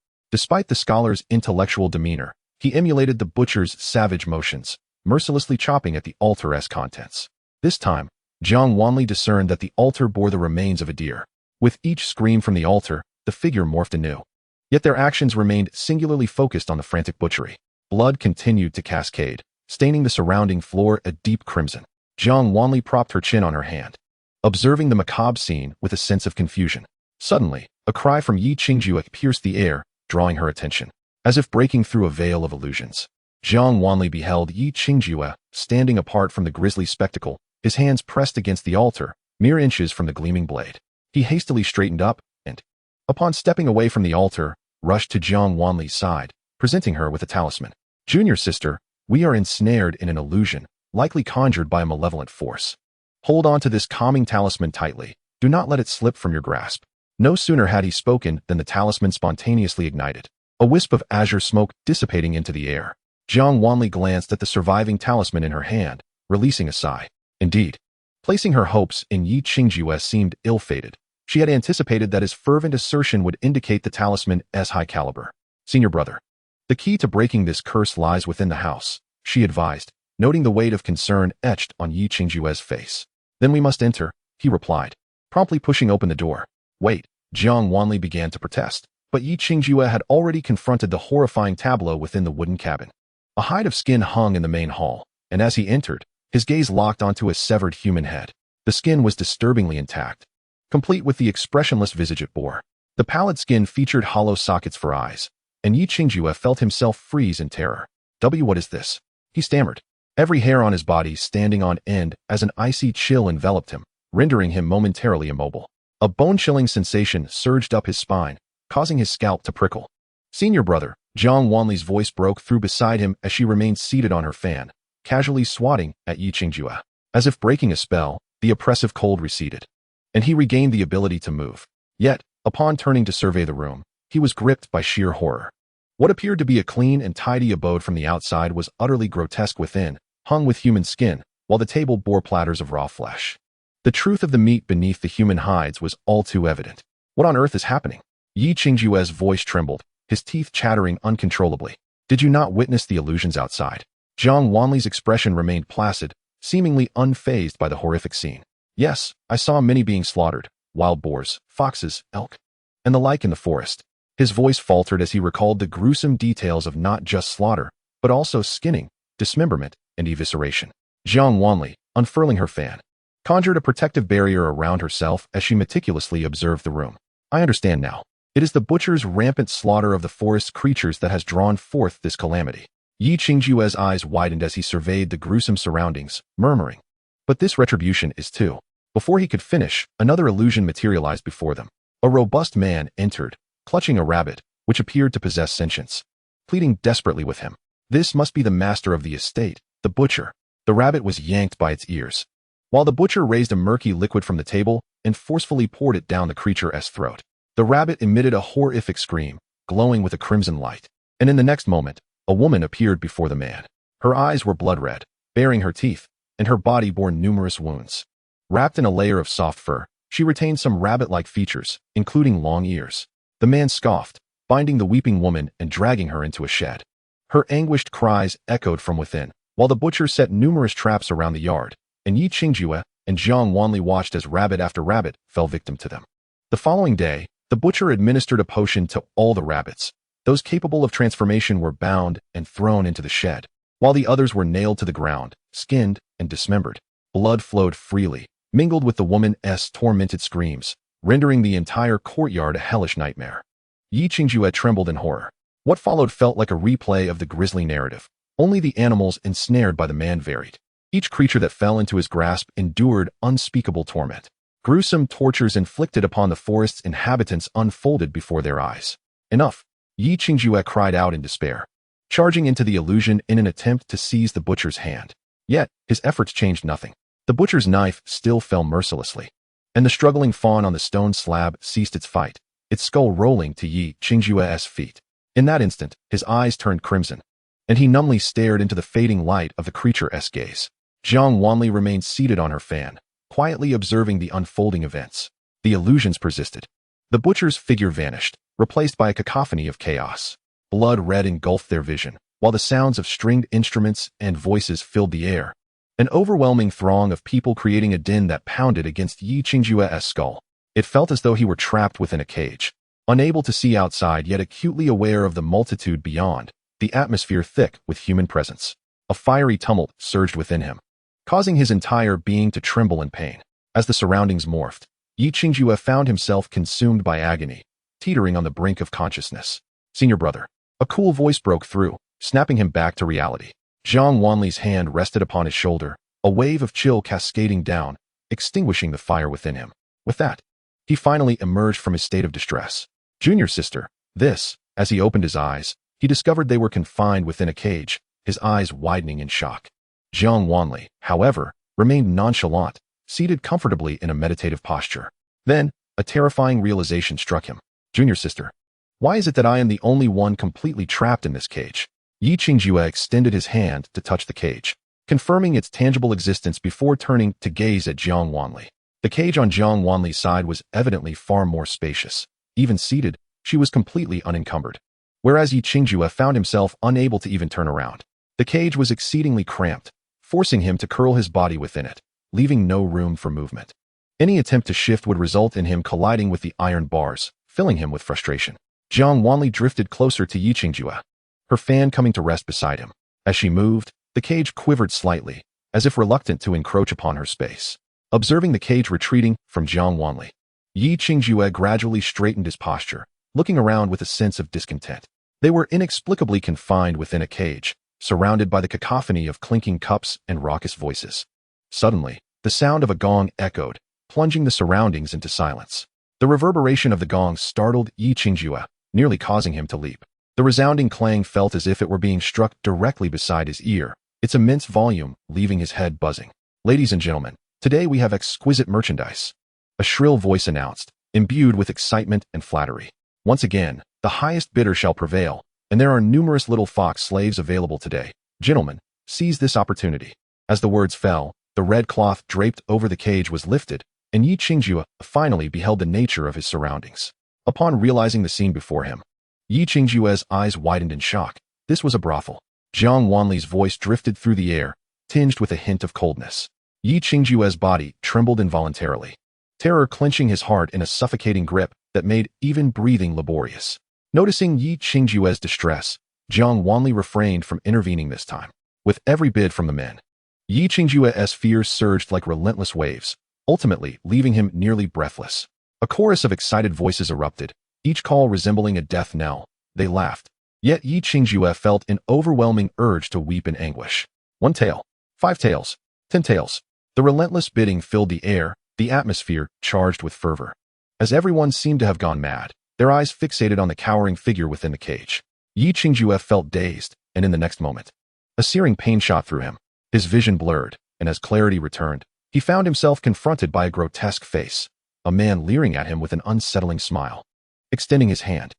Despite the scholar's intellectual demeanor, he emulated the butcher's savage motions, mercilessly chopping at the altar's contents. This time, Jiang Wanli discerned that the altar bore the remains of a deer. With each scream from the altar, the figure morphed anew. Yet their actions remained singularly focused on the frantic butchery. Blood continued to cascade, staining the surrounding floor a deep crimson. Jiang Wanli propped her chin on her hand, observing the macabre scene with a sense of confusion. Suddenly, a cry from Yi Qingjue pierced the air, drawing her attention. As if breaking through a veil of illusions, Jiang Wanli beheld Yi Qingjue standing apart from the grisly spectacle, his hands pressed against the altar, mere inches from the gleaming blade. He hastily straightened up and, upon stepping away from the altar, rushed to Jiang Wanli's side, presenting her with a talisman. Junior sister, we are ensnared in an illusion, likely conjured by a malevolent force. Hold on to this calming talisman tightly. Do not let it slip from your grasp. No sooner had he spoken than the talisman spontaneously ignited, a wisp of azure smoke dissipating into the air. Jiang Wanli glanced at the surviving talisman in her hand, releasing a sigh. Indeed, placing her hopes in Yi Qingjue seemed ill-fated. She had anticipated that his fervent assertion would indicate the talisman's high caliber. Senior brother, the key to breaking this curse lies within the house, she advised, noting the weight of concern etched on Yi Qingjue's face. Then we must enter, he replied, promptly pushing open the door. Wait, Jiang Wanli began to protest, but Yi Qingjue had already confronted the horrifying tableau within the wooden cabin. A hide of skin hung in the main hall, and as he entered, his gaze locked onto a severed human head. The skin was disturbingly intact, complete with the expressionless visage it bore. The pallid skin featured hollow sockets for eyes, and Yi Qingjue felt himself freeze in terror. What is this? He stammered, every hair on his body standing on end as an icy chill enveloped him, rendering him momentarily immobile. A bone-chilling sensation surged up his spine, causing his scalp to prickle. Senior brother, Jiang Wanli's voice broke through beside him as she remained seated on her fan, casually swatting at Yi Qingjue. As if breaking a spell, the oppressive cold receded, and he regained the ability to move. Yet, upon turning to survey the room, he was gripped by sheer horror. What appeared to be a clean and tidy abode from the outside was utterly grotesque within, hung with human skin, while the table bore platters of raw flesh. The truth of the meat beneath the human hides was all too evident. What on earth is happening? Yi Qingjue's voice trembled, his teeth chattering uncontrollably. Did you not witness the illusions outside? Jiang Wanli's expression remained placid, seemingly unfazed by the horrific scene. Yes, I saw many being slaughtered, wild boars, foxes, elk, and the like in the forest. His voice faltered as he recalled the gruesome details of not just slaughter, but also skinning, dismemberment, and evisceration. Jiang Wanli, unfurling her fan, conjured a protective barrier around herself as she meticulously observed the room. I understand now. It is the butcher's rampant slaughter of the forest creatures that has drawn forth this calamity. Yi Qingjue's eyes widened as he surveyed the gruesome surroundings, murmuring, but this retribution is too. Before he could finish, another illusion materialized before them. A robust man entered, clutching a rabbit, which appeared to possess sentience, pleading desperately with him. This must be the master of the estate, the butcher. The rabbit was yanked by its ears, while the butcher raised a murky liquid from the table and forcefully poured it down the creature's throat. The rabbit emitted a horrific scream, glowing with a crimson light. And in the next moment, a woman appeared before the man. Her eyes were blood red, baring her teeth, and her body bore numerous wounds. Wrapped in a layer of soft fur, she retained some rabbit-like features, including long ears. The man scoffed, binding the weeping woman and dragging her into a shed. Her anguished cries echoed from within, while the butcher set numerous traps around the yard, and Yi Qingjue and Jiang Wanli watched as rabbit after rabbit fell victim to them. The following day, the butcher administered a potion to all the rabbits. Those capable of transformation were bound and thrown into the shed, while the others were nailed to the ground, skinned, and dismembered. Blood flowed freely, mingled with the woman's tormented screams, rendering the entire courtyard a hellish nightmare. Yi Qingjue trembled in horror. What followed felt like a replay of the grisly narrative. Only the animals ensnared by the man varied. Each creature that fell into his grasp endured unspeakable torment. Gruesome tortures inflicted upon the forest's inhabitants unfolded before their eyes. Enough! Yi Qingjue cried out in despair, charging into the illusion in an attempt to seize the butcher's hand. Yet, his efforts changed nothing. The butcher's knife still fell mercilessly, and the struggling fawn on the stone slab ceased its fight, its skull rolling to Yi Qingjue's feet. In that instant, his eyes turned crimson, and he numbly stared into the fading light of the creature's gaze. Jiang Wanli remained seated on her fan, quietly observing the unfolding events. The illusions persisted. The butcher's figure vanished, replaced by a cacophony of chaos. Blood red engulfed their vision, while the sounds of stringed instruments and voices filled the air. An overwhelming throng of people creating a din that pounded against Yi Qingjue's skull. It felt as though he were trapped within a cage, unable to see outside yet acutely aware of the multitude beyond, the atmosphere thick with human presence. A fiery tumult surged within him, causing his entire being to tremble in pain. As the surroundings morphed, Yi Qingjue found himself consumed by agony, teetering on the brink of consciousness. "Senior brother." A cool voice broke through, snapping him back to reality. Jiang Wanli's hand rested upon his shoulder, a wave of chill cascading down, extinguishing the fire within him. With that, he finally emerged from his state of distress. "Junior sister." This, as he opened his eyes, he discovered they were confined within a cage, his eyes widening in shock. Jiang Wanli, however, remained nonchalant, seated comfortably in a meditative posture. Then, a terrifying realization struck him. "Junior sister, why is it that I am the only one completely trapped in this cage?" Yi Qingjue extended his hand to touch the cage, confirming its tangible existence before turning to gaze at Jiang Wanli. The cage on Jiang Wanli's side was evidently far more spacious. Even seated, she was completely unencumbered, whereas Yi Qingjue found himself unable to even turn around. The cage was exceedingly cramped, forcing him to curl his body within it, leaving no room for movement. Any attempt to shift would result in him colliding with the iron bars, filling him with frustration. Jiang Wanli drifted closer to Yi Qingjue, her fan coming to rest beside him. As she moved, the cage quivered slightly, as if reluctant to encroach upon her space. Observing the cage retreating from Jiang Wanli, Yi Qingjue gradually straightened his posture, looking around with a sense of discontent. They were inexplicably confined within a cage, surrounded by the cacophony of clinking cups and raucous voices. Suddenly, the sound of a gong echoed, plunging the surroundings into silence. The reverberation of the gong startled Yi Qingjue, nearly causing him to leap. The resounding clang felt as if it were being struck directly beside his ear, its immense volume leaving his head buzzing. "Ladies and gentlemen, today we have exquisite merchandise," a shrill voice announced, imbued with excitement and flattery. "Once again, the highest bidder shall prevail, and there are numerous little fox slaves available today. Gentlemen, seize this opportunity." As the words fell, the red cloth draped over the cage was lifted, and Yi Qingjue finally beheld the nature of his surroundings. Upon realizing the scene before him, Yi Qingjue's eyes widened in shock. This was a brothel. Jiang Wanli's voice drifted through the air, tinged with a hint of coldness. Yi Qingjue's body trembled involuntarily, terror clenching his heart in a suffocating grip that made even breathing laborious. Noticing Yi Qingjue's distress, Jiang Wanli refrained from intervening this time. With every bid from the men, Yi Qingjue's fears surged like relentless waves, ultimately leaving him nearly breathless. A chorus of excited voices erupted, each call resembling a death knell. They laughed. Yet Yi Qingjue felt an overwhelming urge to weep in anguish. 1 tael, 5 taels, 10 taels. The relentless bidding filled the air, the atmosphere charged with fervor. As everyone seemed to have gone mad, their eyes fixated on the cowering figure within the cage. Yi Qingjue felt dazed, and in the next moment, a searing pain shot through him. His vision blurred, and as clarity returned, he found himself confronted by a grotesque face, a man leering at him with an unsettling smile, extending his hand.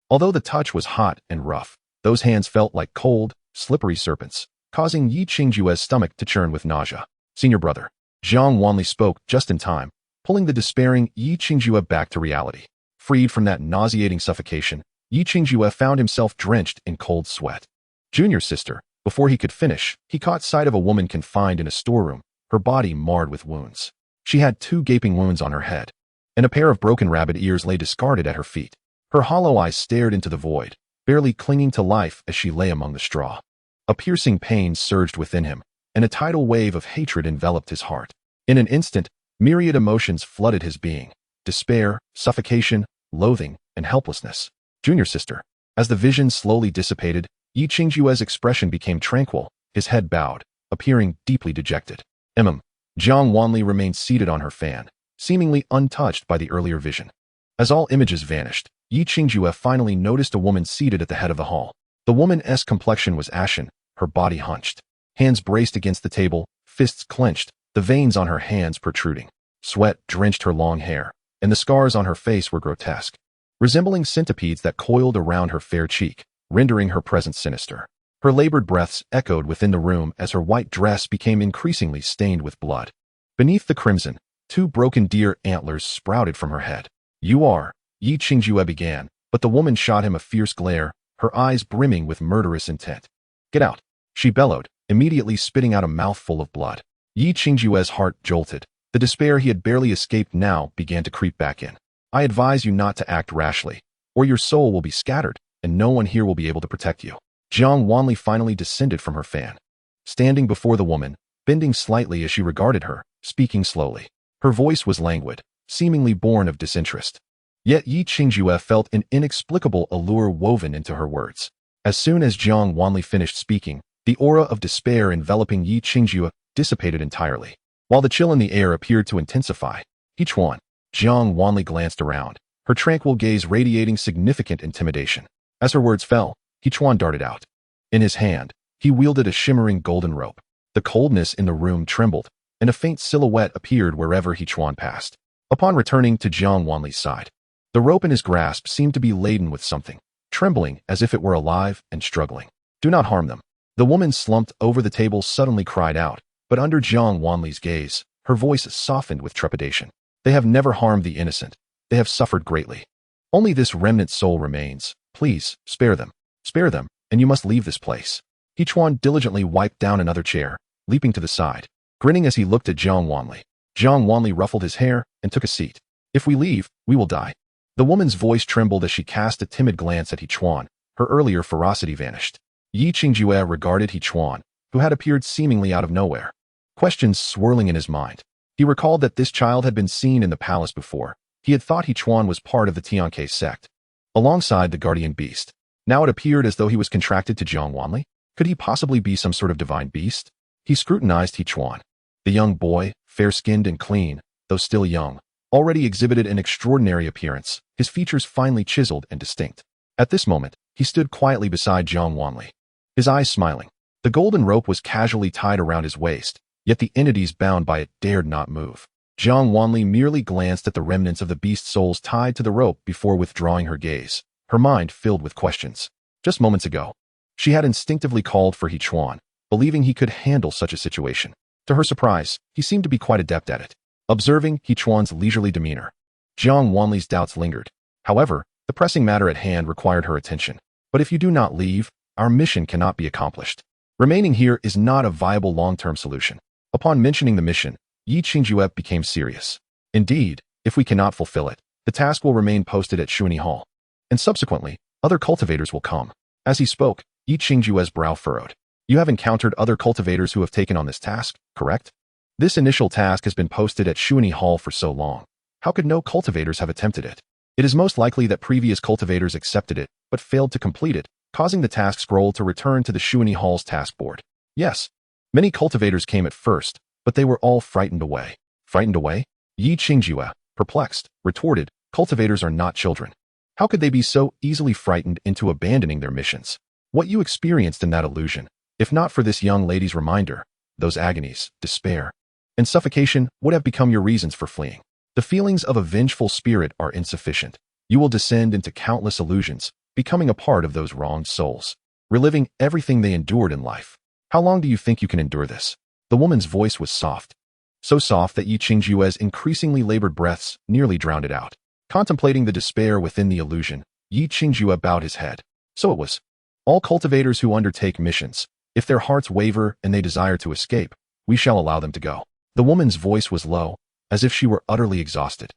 Although the touch was hot and rough, those hands felt like cold, slippery serpents, causing Yi Qingjue's stomach to churn with nausea. Senior brother, Jiang Wanli spoke just in time, pulling the despairing Yi Qingjue back to reality. Freed from that nauseating suffocation, Yi Qingjue found himself drenched in cold sweat. Junior sister, before he could finish, he caught sight of a woman confined in a storeroom, her body marred with wounds. She had 2 gaping wounds on her head, and a pair of broken rabbit ears lay discarded at her feet. Her hollow eyes stared into the void, barely clinging to life as she lay among the straw. A piercing pain surged within him, and a tidal wave of hatred enveloped his heart. In an instant, myriad emotions flooded his being: despair, suffocation, loathing, and helplessness. Junior sister. As the vision slowly dissipated, Yi Qingjue's expression became tranquil, his head bowed, appearing deeply dejected. Jiang Wanli remained seated on her fan, seemingly untouched by the earlier vision. As all images vanished, Yi Qingjue finally noticed a woman seated at the head of the hall. The woman's complexion was ashen, her body hunched. Hands braced against the table, fists clenched, the veins on her hands protruding. Sweat drenched her long hair, and the scars on her face were grotesque, resembling centipedes that coiled around her fair cheek, rendering her presence sinister. Her labored breaths echoed within the room as her white dress became increasingly stained with blood. Beneath the crimson, 2 broken deer antlers sprouted from her head. "You are," Yi Qingjue began, but the woman shot him a fierce glare, her eyes brimming with murderous intent. "Get out," she bellowed, immediately spitting out a mouthful of blood. Yi Qingjue's heart jolted. The despair he had barely escaped now began to creep back in. "I advise you not to act rashly, or your soul will be scattered, and no one here will be able to protect you." Jiang Wanli finally descended from her fan, standing before the woman, bending slightly as she regarded her, speaking slowly. Her voice was languid, seemingly born of disinterest. Yet Yi Qingjue felt an inexplicable allure woven into her words. As soon as Jiang Wanli finished speaking, the aura of despair enveloping Yi Qingjue dissipated entirely, while the chill in the air appeared to intensify. "Yichuan." Jiang Wanli glanced around, her tranquil gaze radiating significant intimidation. As her words fell, Yichuan darted out. In his hand, he wielded a shimmering golden rope. The coldness in the room trembled, and a faint silhouette appeared wherever Yichuan passed. Upon returning to Jiang Wanli's side, the rope in his grasp seemed to be laden with something, trembling as if it were alive and struggling. "Do not harm them." The woman slumped over the table suddenly cried out, but under Jiang Wanli's gaze, her voice softened with trepidation. "They have never harmed the innocent. They have suffered greatly. Only this remnant soul remains. Please, spare them. Spare them, and you must leave this place." Yichuan diligently wiped down another chair, leaping to the side, grinning as he looked at Jiang Wanli. Jiang Wanli ruffled his hair and took a seat. "If we leave, we will die." The woman's voice trembled as she cast a timid glance at Yichuan. Her earlier ferocity vanished. Yi Qingjue regarded Yichuan, who had appeared seemingly out of nowhere, questions swirling in his mind. He recalled that this child had been seen in the palace before. He had thought Yichuan was part of the Xianxia sect, alongside the guardian beast. Now it appeared as though he was contracted to Jiang Wanli. Could he possibly be some sort of divine beast? He scrutinized Yichuan. The young boy, fair-skinned and clean, though still young, already exhibited an extraordinary appearance, his features finely chiseled and distinct. At this moment, he stood quietly beside Jiang Wanli, his eyes smiling. The golden rope was casually tied around his waist, yet the entities bound by it dared not move. Jiang Wanli merely glanced at the remnants of the beast's souls tied to the rope before withdrawing her gaze, her mind filled with questions. Just moments ago, she had instinctively called for Yichuan, believing he could handle such a situation. To her surprise, he seemed to be quite adept at it. Observing Yichuan's leisurely demeanor, Jiang Wanli's doubts lingered. However, the pressing matter at hand required her attention. "But if you do not leave, our mission cannot be accomplished. Remaining here is not a viable long-term solution." Upon mentioning the mission, Yi Qingjue became serious. "Indeed, if we cannot fulfill it, the task will remain posted at Xianxia Hall, and subsequently, other cultivators will come." As he spoke, Yi Qingjue's brow furrowed. "You have encountered other cultivators who have taken on this task, correct? This initial task has been posted at Xianxia Hall for so long. How could no cultivators have attempted it? It is most likely that previous cultivators accepted it, but failed to complete it, causing the task scroll to return to the Xianxia Hall's task board. Yes, many cultivators came at first, but they were all frightened away." "Frightened away?" Yi Qingjue, perplexed, retorted. "Cultivators are not children. How could they be so easily frightened into abandoning their missions? what you experienced in that illusion. If not for this young lady's reminder, those agonies, despair, and suffocation would have become your reasons for fleeing. The feelings of a vengeful spirit are insufficient. You will descend into countless illusions, becoming a part of those wronged souls, reliving everything they endured in life. How long do you think you can endure this? The woman's voice was soft, so soft that Xianxia's increasingly labored breaths nearly drowned it out. Contemplating the despair within the illusion, Xianxia bowed his head. So it was. All cultivators who undertake missions, if their hearts waver and they desire to escape, we shall allow them to go. The woman's voice was low, as if she were utterly exhausted.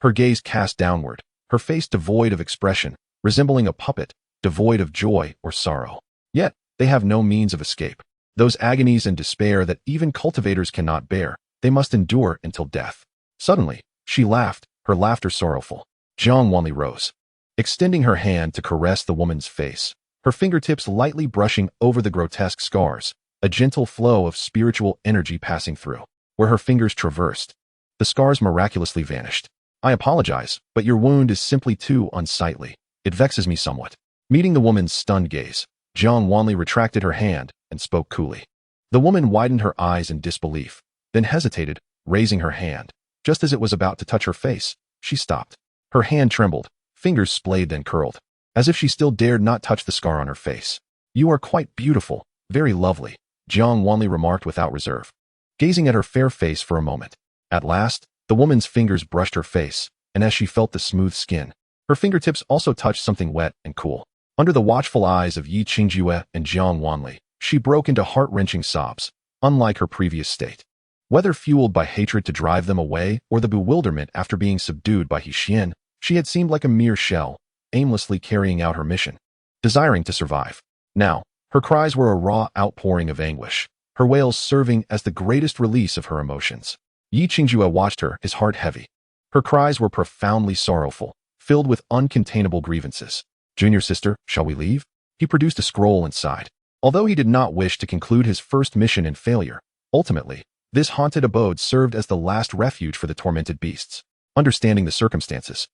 Her gaze cast downward, her face devoid of expression, resembling a puppet, devoid of joy or sorrow. Yet, they have no means of escape. Those agonies and despair that even cultivators cannot bear, they must endure until death. Suddenly, she laughed, her laughter sorrowful. Jiang Wanli rose, extending her hand to caress the woman's face, her fingertips lightly brushing over the grotesque scars, a gentle flow of spiritual energy passing through. Where her fingers traversed, the scars miraculously vanished. I apologize, but your wound is simply too unsightly. It vexes me somewhat. Meeting the woman's stunned gaze, Jiang Wanli retracted her hand and spoke coolly. The woman widened her eyes in disbelief, then hesitated, raising her hand. Just as it was about to touch her face, she stopped. Her hand trembled, fingers splayed then curled, as if she still dared not touch the scar on her face. You are quite beautiful, very lovely, Jiang Wanli remarked without reserve, gazing at her fair face for a moment. At last, the woman's fingers brushed her face, and as she felt the smooth skin, her fingertips also touched something wet and cool. Under the watchful eyes of Xianxia and Jiang Wanli, she broke into heart-wrenching sobs, unlike her previous state. Whether fueled by hatred to drive them away or the bewilderment after being subdued by Xian, she had seemed like a mere shell, aimlessly carrying out her mission, desiring to survive. Now, her cries were a raw outpouring of anguish, her wails serving as the greatest release of her emotions. Xianxia watched her, his heart heavy. Her cries were profoundly sorrowful, filled with uncontainable grievances. Junior sister, shall we leave? He produced a scroll and sighed. Although he did not wish to conclude his first mission in failure, ultimately, this haunted abode served as the last refuge for the tormented beasts. Understanding the circumstances,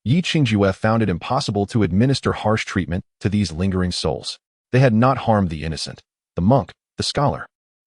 Xianxia found it impossible to administer harsh treatment to these lingering souls. They had not harmed the innocent, the monk, the scholar,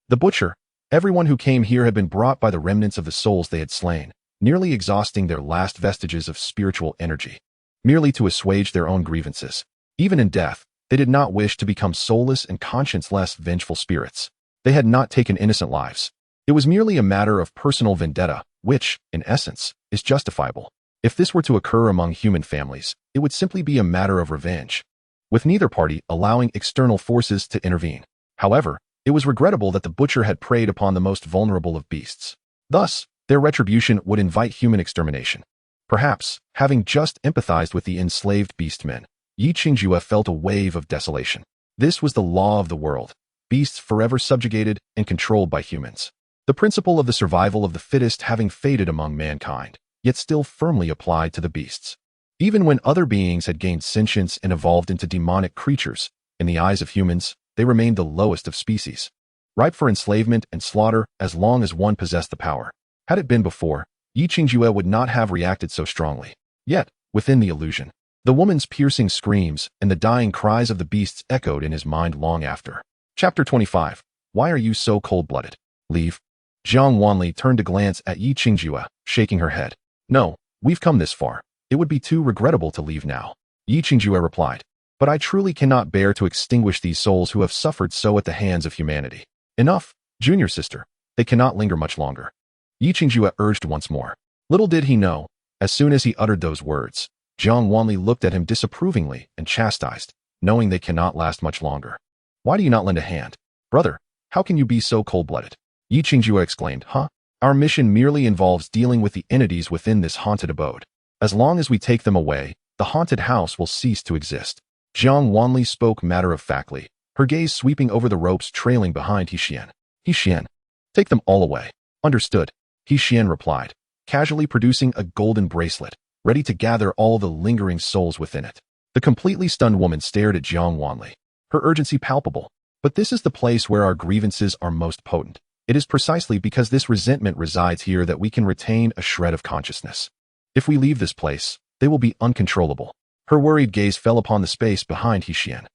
the butcher. Everyone who came here had been brought by the remnants of the souls they had slain, nearly exhausting their last vestiges of spiritual energy, merely to assuage their own grievances. Even in death, they did not wish to become soulless and conscience-less vengeful spirits. They had not taken innocent lives. It was merely a matter of personal vendetta, which, in essence, is justifiable. If this were to occur among human families, it would simply be a matter of revenge, with neither party allowing external forces to intervene. However, it was regrettable that the butcher had preyed upon the most vulnerable of beasts. Thus, their retribution would invite human extermination. Perhaps, having just empathized with the enslaved beastmen, Xianxia felt a wave of desolation. This was the law of the world, beasts forever subjugated and controlled by humans. The principle of the survival of the fittest having faded among mankind, yet still firmly applied to the beasts. Even when other beings had gained sentience and evolved into demonic creatures, in the eyes of humans, they remained the lowest of species, ripe for enslavement and slaughter as long as one possessed the power. Had it been before, Xianxia would not have reacted so strongly. Yet, within the illusion, the woman's piercing screams and the dying cries of the beasts echoed in his mind long after. Chapter 25. Why are you so cold-blooded? Leave. Jiang Wanli turned to glance at Xianxia, shaking her head. No, we've come this far. It would be too regrettable to leave now. Xianxia replied. But I truly cannot bear to extinguish these souls who have suffered so at the hands of humanity. Enough, junior sister. They cannot linger much longer. Xianxia urged once more. Little did he know, as soon as he uttered those words, Jiang Wanli looked at him disapprovingly and chastised, knowing they cannot last much longer. Why do you not lend a hand? Brother, how can you be so cold-blooded? Xianxia exclaimed. Our mission merely involves dealing with the entities within this haunted abode. As long as we take them away, the haunted house will cease to exist. Jiang Wanli spoke matter-of-factly, her gaze sweeping over the ropes trailing behind Xian. Xian, take them all away. Understood, Xian replied, casually producing a golden bracelet, ready to gather all the lingering souls within it. The completely stunned woman stared at Jiang Wanli, her urgency palpable. But this is the place where our grievances are most potent. It is precisely because this resentment resides here that we can retain a shred of consciousness. If we leave this place, they will be uncontrollable. Her worried gaze fell upon the space behind Xian.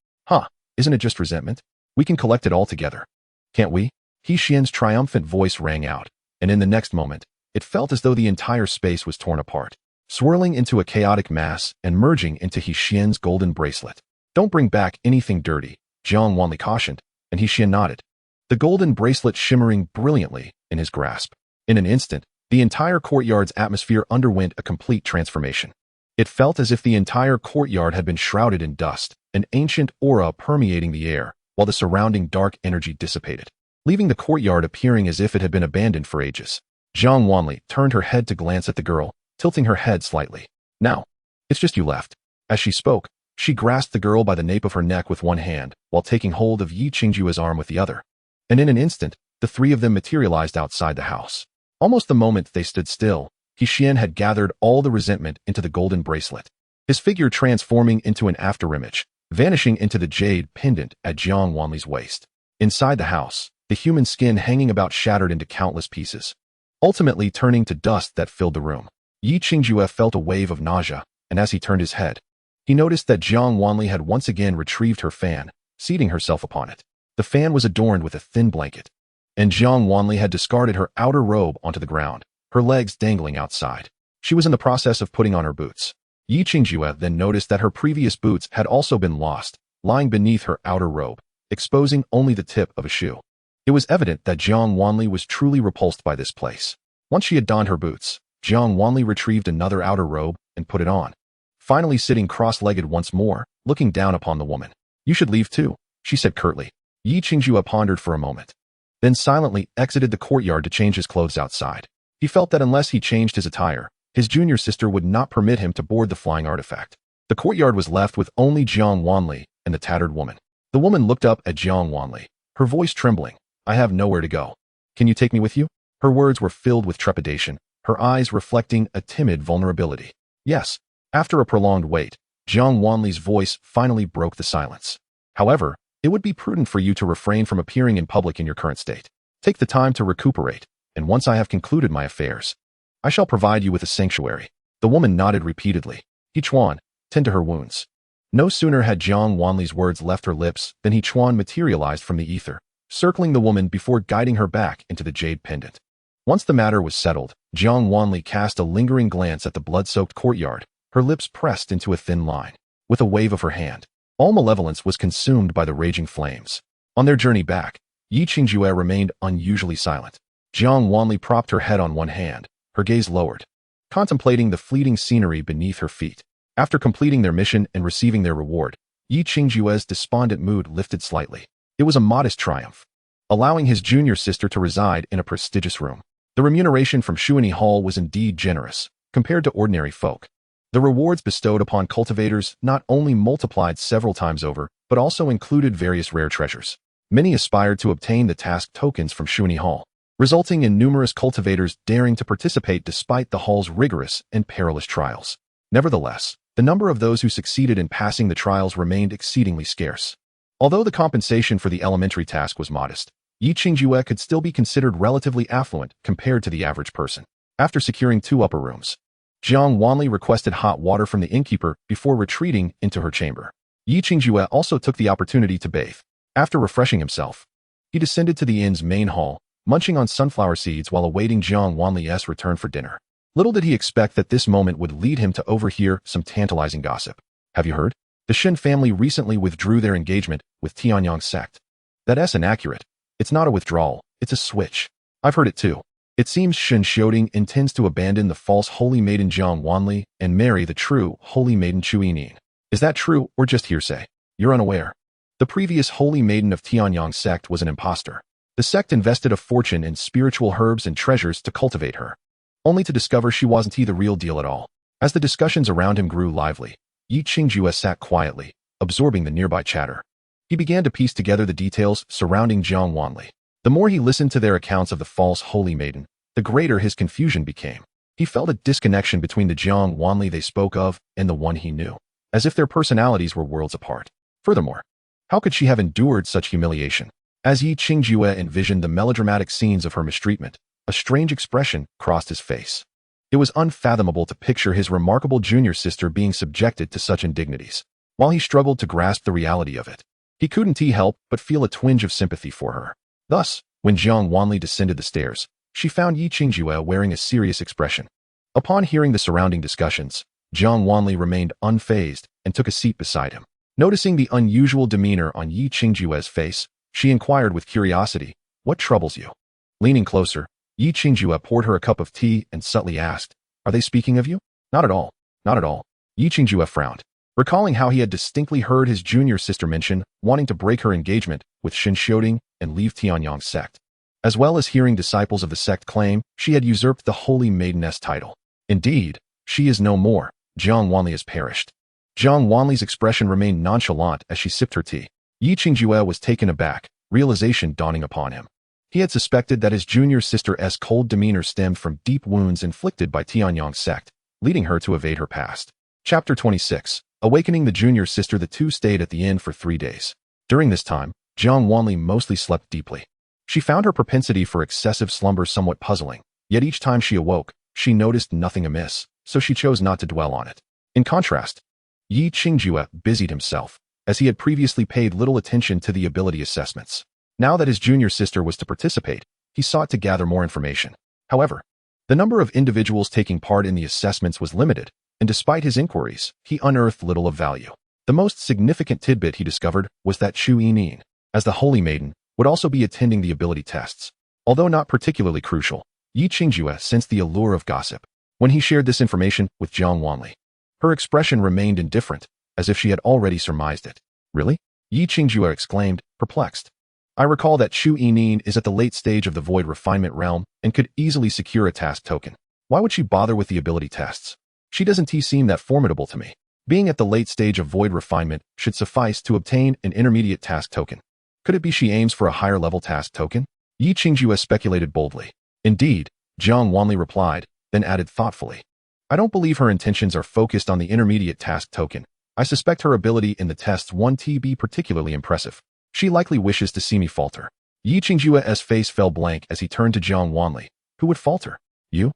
Isn't it just resentment? We can collect it all together. Can't we? He Xian's triumphant voice rang out, and in the next moment, it felt as though the entire space was torn apart, swirling into a chaotic mass and merging into He Xian's golden bracelet. Don't bring back anything dirty, Jiang Wanli cautioned, and He Xian nodded, the golden bracelet shimmering brilliantly in his grasp. In an instant, the entire courtyard's atmosphere underwent a complete transformation. It felt as if the entire courtyard had been shrouded in dust, an ancient aura permeating the air, while the surrounding dark energy dissipated, leaving the courtyard appearing as if it had been abandoned for ages. Jiang Wanli turned her head to glance at the girl, tilting her head slightly. Now, it's just you left. As she spoke, she grasped the girl by the nape of her neck with one hand, while taking hold of Yi Qingjue's arm with the other. And in an instant, the three of them materialized outside the house. Almost the moment they stood still, He Xian had gathered all the resentment into the golden bracelet, his figure transforming into an afterimage, vanishing into the jade pendant at Jiang Wanli's waist. Inside the house, the human skin hanging about shattered into countless pieces, ultimately turning to dust that filled the room. Yi Qingjue felt a wave of nausea, and as he turned his head, he noticed that Jiang Wanli had once again retrieved her fan, seating herself upon it. The fan was adorned with a thin blanket, and Jiang Wanli had discarded her outer robe onto the ground, her legs dangling outside. She was in the process of putting on her boots. Yi Qingjue then noticed that her previous boots had also been lost, lying beneath her outer robe, exposing only the tip of a shoe. It was evident that Jiang Wanli was truly repulsed by this place. Once she had donned her boots, Jiang Wanli retrieved another outer robe and put it on, finally sitting cross-legged once more, looking down upon the woman. You should leave too, she said curtly. Yi Qingjue pondered for a moment, then silently exited the courtyard to change his clothes outside. He felt that unless he changed his attire, his junior sister would not permit him to board the flying artifact. The courtyard was left with only Jiang Wanli and the tattered woman. The woman looked up at Jiang Wanli, her voice trembling. I have nowhere to go. Can you take me with you? Her words were filled with trepidation, her eyes reflecting a timid vulnerability. Yes. After a prolonged wait, Jiang Wanli's voice finally broke the silence. However, it would be prudent for you to refrain from appearing in public in your current state. Take the time to recuperate, and once I have concluded my affairs, I shall provide you with a sanctuary. The woman nodded repeatedly. He Chuan, tend to her wounds. No sooner had Jiang Wanli's words left her lips than He Chuan materialized from the ether, circling the woman before guiding her back into the jade pendant. Once the matter was settled, Jiang Wanli cast a lingering glance at the blood-soaked courtyard, her lips pressed into a thin line. With a wave of her hand, all malevolence was consumed by the raging flames. On their journey back, Yi Qingjue remained unusually silent. Jiang Wanli propped her head on one hand, her gaze lowered, contemplating the fleeting scenery beneath her feet. After completing their mission and receiving their reward, Yi Qingjue's despondent mood lifted slightly. It was a modest triumph, allowing his junior sister to reside in a prestigious room. The remuneration from Shuani Hall was indeed generous, compared to ordinary folk. The rewards bestowed upon cultivators not only multiplied several times over, but also included various rare treasures. Many aspired to obtain the task tokens from Shuani Hall, resulting in numerous cultivators daring to participate despite the hall's rigorous and perilous trials. Nevertheless, the number of those who succeeded in passing the trials remained exceedingly scarce. Although the compensation for the elementary task was modest, Yi Qingjue could still be considered relatively affluent compared to the average person. After securing 2 upper rooms, Jiang Wanli requested hot water from the innkeeper before retreating into her chamber. Yi Qingjue also took the opportunity to bathe. After refreshing himself, he descended to the inn's main hall, munching on sunflower seeds while awaiting Jiang Wanli's return for dinner. Little did he expect that this moment would lead him to overhear some tantalizing gossip. Have you heard? The Shen family recently withdrew their engagement with Tianyang's sect. That's inaccurate. It's not a withdrawal, it's a switch. I've heard it too. It seems Shen Xiaoding intends to abandon the false holy maiden Jiang Wanli and marry the true holy maiden Chu Yining. Is that true or just hearsay? You're unaware. The previous holy maiden of Tianyang's sect was an impostor. The sect invested a fortune in spiritual herbs and treasures to cultivate her, only to discover she wasn't the real deal at all. As the discussions around him grew lively, Yi Qingjue sat quietly, absorbing the nearby chatter. He began to piece together the details surrounding Jiang Wanli. The more he listened to their accounts of the false holy maiden, the greater his confusion became. He felt a disconnection between the Jiang Wanli they spoke of and the one he knew, as if their personalities were worlds apart. Furthermore, how could she have endured such humiliation? As Yi Qingjue envisioned the melodramatic scenes of her mistreatment, a strange expression crossed his face. It was unfathomable to picture his remarkable junior sister being subjected to such indignities. While he struggled to grasp the reality of it, He couldn't help but feel a twinge of sympathy for her. Thus, when Jiang Wanli descended the stairs, she found Yi Qingjue wearing a serious expression. Upon hearing the surrounding discussions, Jiang Wanli remained unfazed and took a seat beside him. Noticing the unusual demeanor on Yi Qingjue's face, she inquired with curiosity, "What troubles you?" Leaning closer, Yi Qingjue poured her a cup of tea and subtly asked, "Are they speaking of you?" "Not at all, not at all." Yi Qingjue frowned, recalling how he had distinctly heard his junior sister mention wanting to break her engagement with Xianxiaoding and leave Tianyang's sect, as well as hearing disciples of the sect claim she had usurped the Holy Maideness title. Indeed, she is no more. Jiang Wanli has perished. Jiang Wanli's expression remained nonchalant as she sipped her tea. Yi Qingjue was taken aback, realization dawning upon him. He had suspected that his junior sister's cold demeanor stemmed from deep wounds inflicted by Tianyang's sect, leading her to evade her past. Chapter 26. Awakening the junior sister. The two stayed at the inn for 3 days. During this time, Jiang Wanli mostly slept deeply. She found her propensity for excessive slumber somewhat puzzling, yet each time she awoke, she noticed nothing amiss, so she chose not to dwell on it. In contrast, Yi Qingjue busied himself, as he had previously paid little attention to the ability assessments. Now that his junior sister was to participate, he sought to gather more information. However, the number of individuals taking part in the assessments was limited, and despite his inquiries, he unearthed little of value. The most significant tidbit he discovered was that Chu Yining, as the Holy Maiden, would also be attending the ability tests. Although not particularly crucial, Yi Qingjue sensed the allure of gossip when he shared this information with Jiang Wanli. Her expression remained indifferent, as if she had already surmised it. "Really?" Yi Qingjue exclaimed, perplexed. "I recall that Chu Yining is at the late stage of the void refinement realm and could easily secure a task token. Why would she bother with the ability tests? She doesn't seem that formidable to me. Being at the late stage of void refinement should suffice to obtain an intermediate task token. Could it be she aims for a higher level task token?" Yi Qingjue speculated boldly. "Indeed," Jiang Wanli replied, then added thoughtfully. "I don't believe her intentions are focused on the intermediate task token. I suspect her ability in the tests won't be particularly impressive. She likely wishes to see me falter." Yi Qingjue's face fell blank as he turned to Jiang Wanli. "Who would falter? You?"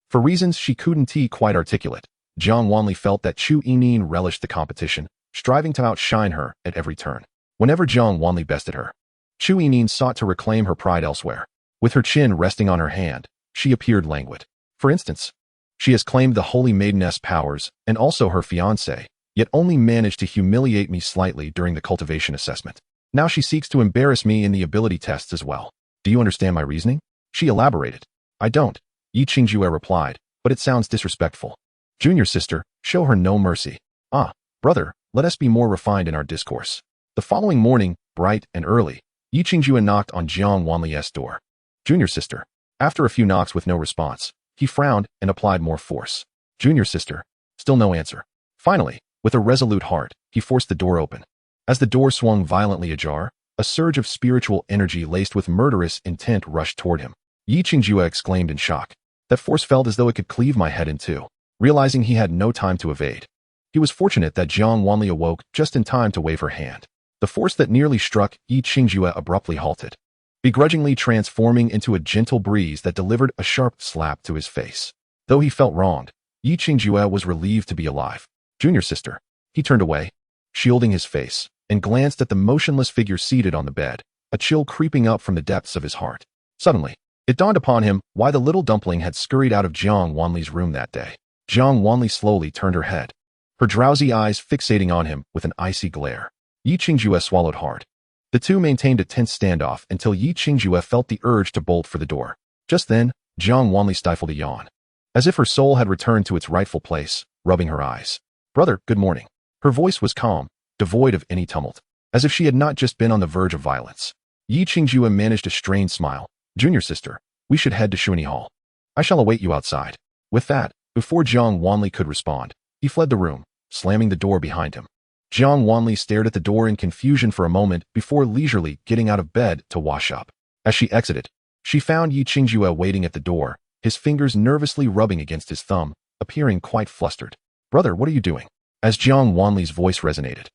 For reasons she couldn't quite articulate, Jiang Wanli felt that Chu Yining relished the competition, striving to outshine her at every turn. Whenever Jiang Wanli bested her, Chu Yining sought to reclaim her pride elsewhere. With her chin resting on her hand, she appeared languid. For instance, she has claimed the Holy Maideness powers and also her fiancé, yet only managed to humiliate me slightly during the cultivation assessment. Now she seeks to embarrass me in the ability tests as well. Do you understand my reasoning?" She elaborated. "I don't," Yi Qingjue replied, "but it sounds disrespectful. Junior sister, show her no mercy. Ah, brother, let us be more refined in our discourse." The following morning, bright and early, Yi Qingjue knocked on Jiang Wanli's door. "Junior sister." After a few knocks with no response, he frowned and applied more force. "Junior sister." Still no answer. Finally, with a resolute heart, he forced the door open. As the door swung violently ajar, a surge of spiritual energy laced with murderous intent rushed toward him. Yi Qingjue exclaimed in shock. That force felt as though it could cleave my head in two. Realizing he had no time to evade, he was fortunate that Jiang Wanli awoke just in time to wave her hand. The force that nearly struck Yi Qingjue abruptly halted, begrudgingly transforming into a gentle breeze that delivered a sharp slap to his face. Though he felt wronged, Yi Qingjue was relieved to be alive. "Junior sister." He turned away, shielding his face, and glanced at the motionless figure seated on the bed, a chill creeping up from the depths of his heart. Suddenly, it dawned upon him why the little dumpling had scurried out of Jiang Wanli's room that day. Jiang Wanli slowly turned her head, her drowsy eyes fixating on him with an icy glare. Yi Qingjue swallowed hard. The two maintained a tense standoff until Yi Qingjue felt the urge to bolt for the door. Just then, Jiang Wanli stifled a yawn, as if her soul had returned to its rightful place, rubbing her eyes. "Brother, good morning." Her voice was calm, devoid of any tumult, as if she had not just been on the verge of violence. Yi Qingjue managed a strained smile. "Junior sister, we should head to Shuani Hall. I shall await you outside." With that, before Jiang Wanli could respond, he fled the room, slamming the door behind him. Jiang Wanli stared at the door in confusion for a moment before leisurely getting out of bed to wash up. As she exited, she found Yi Qingjue waiting at the door, his fingers nervously rubbing against his thumb, appearing quite flustered. "Brother, what are you doing?" As Jiang Wanli's voice resonated,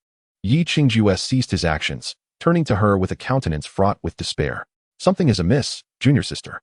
Yi Qingjue ceased his actions, turning to her with a countenance fraught with despair. "Something is amiss, junior sister."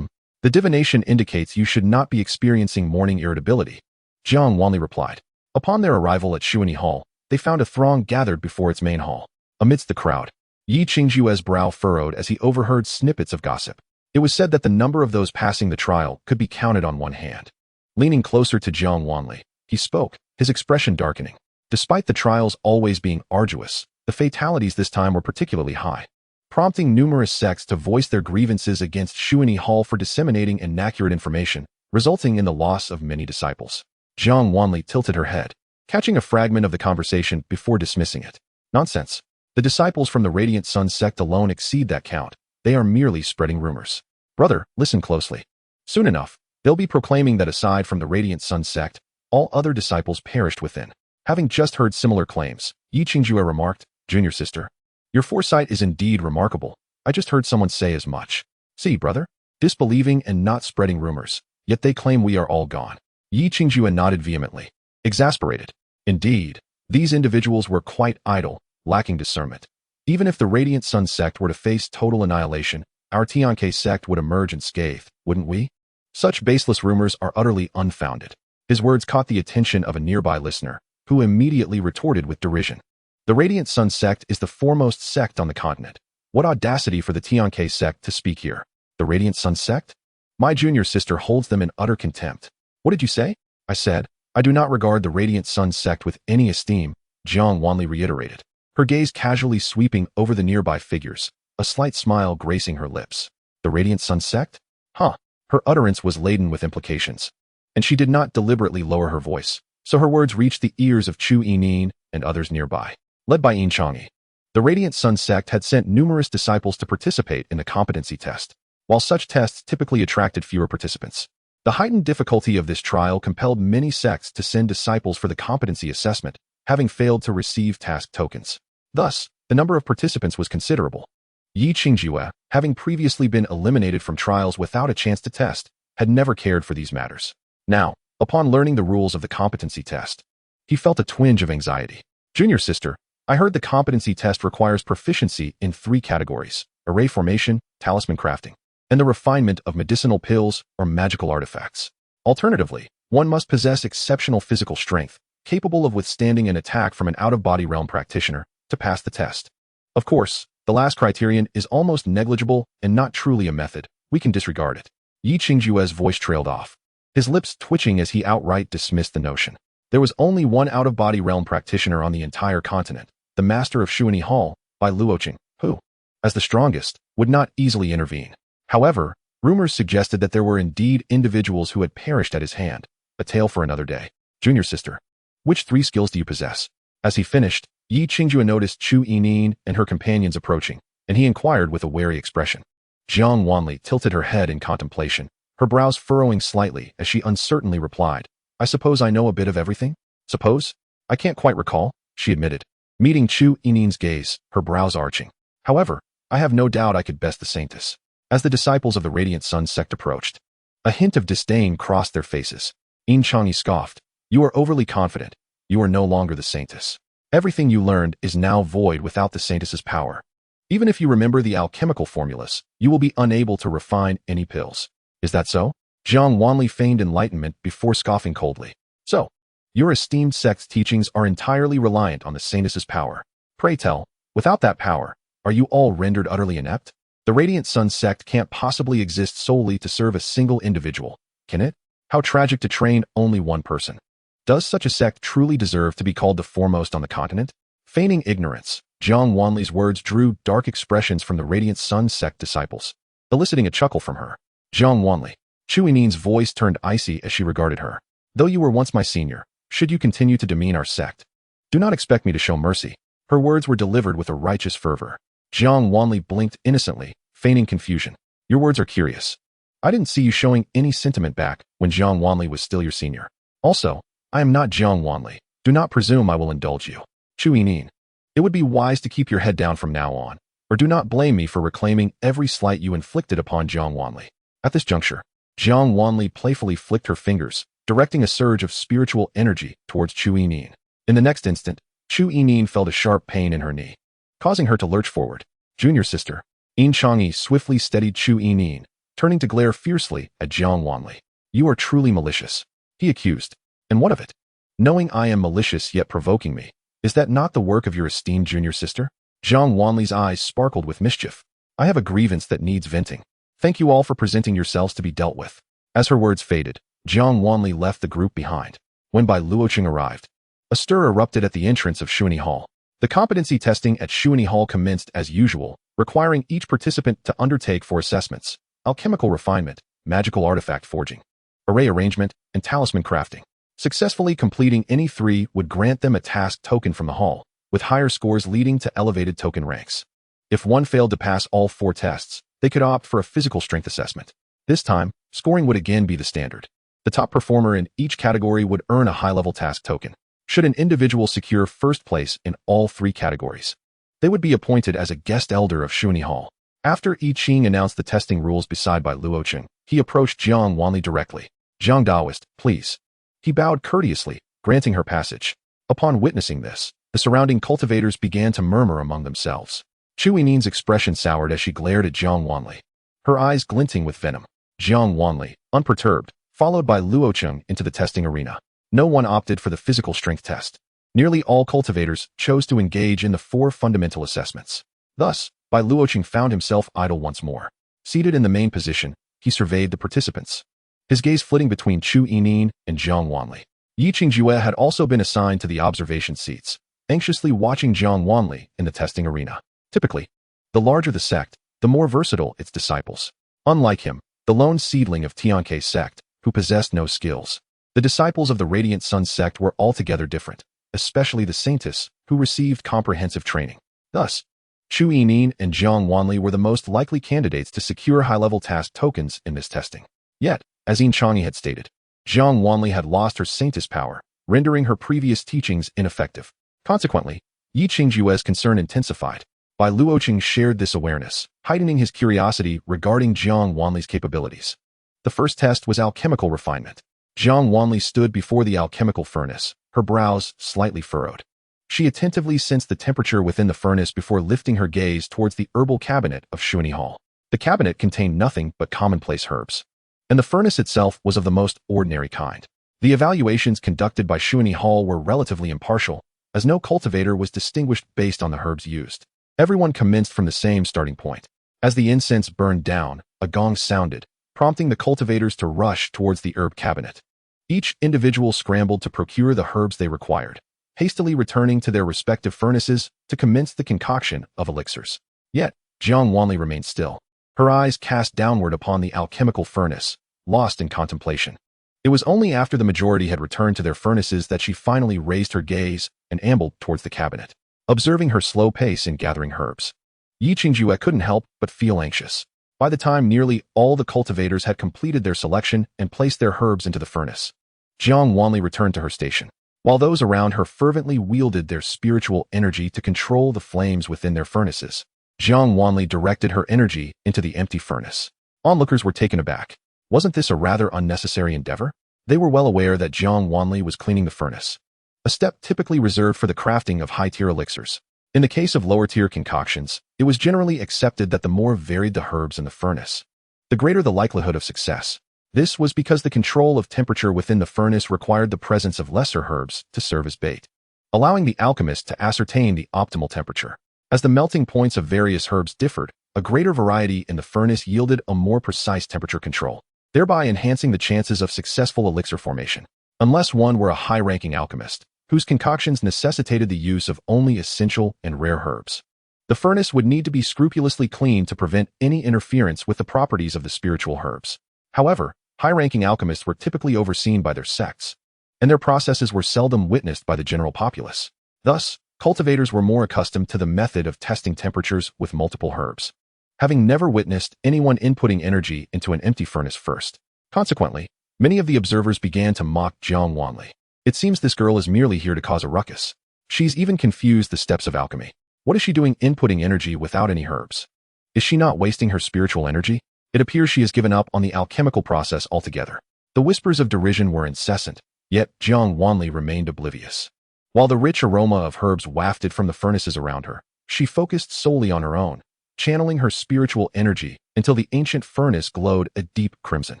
The divination indicates you should not be experiencing morning irritability," Jiang Wanli replied. Upon their arrival at Shuani Hall, they found a throng gathered before its main hall. Amidst the crowd, Yi Qingjue's brow furrowed as he overheard snippets of gossip. It was said that the number of those passing the trial could be counted on one hand. Leaning closer to Jiang Wanli, he spoke, his expression darkening. Despite the trials always being arduous, the fatalities this time were particularly high, prompting numerous sects to voice their grievances against Xuanyi Hall for disseminating inaccurate information, resulting in the loss of many disciples. Jiang Wanli tilted her head, catching a fragment of the conversation before dismissing it. Nonsense. The disciples from the Radiant Sun sect alone exceed that count. They are merely spreading rumors. Brother, listen closely. Soon enough, they'll be proclaiming that aside from the Radiant Sun sect, all other disciples perished within. Having just heard similar claims, Yi Qingjue remarked, Junior sister, your foresight is indeed remarkable. I just heard someone say as much. See, brother, disbelieving and not spreading rumors, yet they claim we are all gone. Yi Qingjue nodded vehemently, exasperated. Indeed, these individuals were quite idle, lacking discernment. Even if the Radiant Sun sect were to face total annihilation, our Xianxia sect would emerge unscathed, wouldn't we? Such baseless rumors are utterly unfounded. His words caught the attention of a nearby listener, who immediately retorted with derision. The Radiant Sun sect is the foremost sect on the continent. What audacity for the Xianxia sect to speak here. The Radiant Sun sect? My junior sister holds them in utter contempt. What did you say? I said, I do not regard the Radiant Sun sect with any esteem, Jiang Wanli reiterated, her gaze casually sweeping over the nearby figures, a slight smile gracing her lips. The Radiant Sun sect? Huh. Her utterance was laden with implications, and she did not deliberately lower her voice, so her words reached the ears of Chu Yinin and others nearby. Led by Yin Changyi, the Radiant Sun sect had sent numerous disciples to participate in the competency test. While such tests typically attracted fewer participants, the heightened difficulty of this trial compelled many sects to send disciples for the competency assessment, having failed to receive task tokens. Thus, the number of participants was considerable. Yi Qingjue, having previously been eliminated from trials without a chance to test, had never cared for these matters. Now, upon learning the rules of the competency test, he felt a twinge of anxiety. Junior sister, I heard the competency test requires proficiency in 3 categories: array formation, talisman crafting, and the refinement of medicinal pills or magical artifacts. Alternatively, one must possess exceptional physical strength, capable of withstanding an attack from an out-of-body realm practitioner, to pass the test. Of course, the last criterion is almost negligible and not truly a method. We can disregard it. Yi Qingjue's voice trailed off, his lips twitching as he outright dismissed the notion. There was only one out-of-body realm practitioner on the entire continent, the master of Xuanyi Hall, by Luoqing, who, as the strongest, would not easily intervene. However, rumors suggested that there were indeed individuals who had perished at his hand, a tale for another day. Junior sister, which 3 skills do you possess? As he finished, Yi Qingjue noticed Chu Yinin and her companions approaching, and he inquired with a wary expression. Jiang Wanli tilted her head in contemplation, her brows furrowing slightly as she uncertainly replied, I suppose I know a bit of everything? Suppose? I can't quite recall, she admitted, meeting Chu Yinin's gaze, her brows arching. However, I have no doubt I could best the Saintess. As the disciples of the Radiant Sun sect approached, a hint of disdain crossed their faces. Yin Changyi scoffed, You are overly confident. You are no longer the Saintess. Everything you learned is now void without the Saintess's power. Even if you remember the alchemical formulas, you will be unable to refine any pills. Is that so? Jiang Wanli feigned enlightenment before scoffing coldly. So, your esteemed sect's teachings are entirely reliant on the Saintess's power. Pray tell, without that power, are you all rendered utterly inept? The Radiant Sun sect can't possibly exist solely to serve a single individual, can it? How tragic to train only one person. Does such a sect truly deserve to be called the foremost on the continent? Feigning ignorance, Jiang Wanli's words drew dark expressions from the Radiant Sun sect disciples, eliciting a chuckle from her. Jiang Wanli. Chu Yinin's voice turned icy as she regarded her. Though you were once my senior, should you continue to demean our sect, do not expect me to show mercy. Her words were delivered with a righteous fervor. Jiang Wanli blinked innocently, feigning confusion. Your words are curious. I didn't see you showing any sentiment back when Jiang Wanli was still your senior. Also, I am not Jiang Wanli. Do not presume I will indulge you. Chu Yinin. It would be wise to keep your head down from now on, or do not blame me for reclaiming every slight you inflicted upon Jiang Wanli. At this juncture, Jiang Wanli playfully flicked her fingers, directing a surge of spiritual energy towards Chu Yinin. In the next instant, Chu Yinin felt a sharp pain in her knee, causing her to lurch forward. Junior sister, Yin Changyi swiftly steadied Chu Yinin, turning to glare fiercely at Jiang Wanli. You are truly malicious, he accused. And what of it? Knowing I am malicious yet provoking me, is that not the work of your esteemed junior sister? Jiang Wanli's eyes sparkled with mischief. I have a grievance that needs venting. Thank you all for presenting yourselves to be dealt with. As her words faded, Jiang Wanli left the group behind. When Bai Luoqing arrived, a stir erupted at the entrance of Xuanyi Hall. The competency testing at Xuanyi Hall commenced as usual, requiring each participant to undertake 4 assessments: alchemical refinement, magical artifact forging, array arrangement, and talisman crafting. Successfully completing any 3 would grant them a task token from the hall, with higher scores leading to elevated token ranks. If one failed to pass all 4 tests, they could opt for a physical strength assessment. This time, scoring would again be the standard. The top performer in each category would earn a high-level task token. Should an individual secure first place in all 3 categories, they would be appointed as a guest elder of Xuanyi Hall. After Yi Qing announced the testing rules beside Bai Luoqing, he approached Jiang Wanli directly. Jiang Daoist, please. He bowed courteously, granting her passage. Upon witnessing this, the surrounding cultivators began to murmur among themselves. Chu Yinin's expression soured as she glared at Jiang Wanli, her eyes glinting with venom. Jiang Wanli, unperturbed, followed by Luoqing into the testing arena. No one opted for the physical strength test. Nearly all cultivators chose to engage in the 4 fundamental assessments. Thus, Bai Luoqing found himself idle once more. Seated in the main position, he surveyed the participants, his gaze flitting between Chu Yinin and Jiang Wanli. Yi Qingjue had also been assigned to the observation seats, anxiously watching Jiang Wanli in the testing arena. Typically, the larger the sect, the more versatile its disciples. Unlike him, the lone seedling of Tianke sect, who possessed no skills, the disciples of the Radiant Sun sect were altogether different, especially the Saintess, who received comprehensive training. Thus, Chu Yinin and Jiang Wanli were the most likely candidates to secure high-level task tokens in this testing. Yet, as Yin Changyi had stated, Jiang Wanli had lost her Saintess power, rendering her previous teachings ineffective. Consequently, Yi Qingjue's concern intensified. Bai Luoqing shared this awareness, heightening his curiosity regarding Jiang Wanli's capabilities. The first test was alchemical refinement. Jiang Wanli stood before the alchemical furnace, her brows slightly furrowed. She attentively sensed the temperature within the furnace before lifting her gaze towards the herbal cabinet of Xuanyi Hall. The cabinet contained nothing but commonplace herbs, and the furnace itself was of the most ordinary kind. The evaluations conducted by Xuanyi Hall were relatively impartial, as no cultivator was distinguished based on the herbs used. Everyone commenced from the same starting point. As the incense burned down, a gong sounded, prompting the cultivators to rush towards the herb cabinet. Each individual scrambled to procure the herbs they required, hastily returning to their respective furnaces to commence the concoction of elixirs. Yet, Jiang Wanli remained still, her eyes cast downward upon the alchemical furnace, lost in contemplation. It was only after the majority had returned to their furnaces that she finally raised her gaze and ambled towards the cabinet, observing her slow pace in gathering herbs. Yi Qingjue couldn't help but feel anxious. By the time nearly all the cultivators had completed their selection and placed their herbs into the furnace, Jiang Wanli returned to her station, while those around her fervently wielded their spiritual energy to control the flames within their furnaces. Jiang Wanli directed her energy into the empty furnace. Onlookers were taken aback. Wasn't this a rather unnecessary endeavor? They were well aware that Jiang Wanli was cleaning the furnace, a step typically reserved for the crafting of high-tier elixirs. In the case of lower-tier concoctions, it was generally accepted that the more varied the herbs in the furnace, the greater the likelihood of success. This was because the control of temperature within the furnace required the presence of lesser herbs to serve as bait, allowing the alchemist to ascertain the optimal temperature. As the melting points of various herbs differed, a greater variety in the furnace yielded a more precise temperature control, thereby enhancing the chances of successful elixir formation. Unless one were a high-ranking alchemist, whose concoctions necessitated the use of only essential and rare herbs, the furnace would need to be scrupulously cleaned to prevent any interference with the properties of the spiritual herbs. However, high-ranking alchemists were typically overseen by their sects, and their processes were seldom witnessed by the general populace. Thus, cultivators were more accustomed to the method of testing temperatures with multiple herbs, having never witnessed anyone inputting energy into an empty furnace first. Consequently, many of the observers began to mock Jiang Wanli. It seems this girl is merely here to cause a ruckus. She's even confused the steps of alchemy. What is she doing inputting energy without any herbs? Is she not wasting her spiritual energy? It appears she has given up on the alchemical process altogether. The whispers of derision were incessant, yet Jiang Wanli remained oblivious. While the rich aroma of herbs wafted from the furnaces around her, she focused solely on her own, channeling her spiritual energy until the ancient furnace glowed a deep crimson.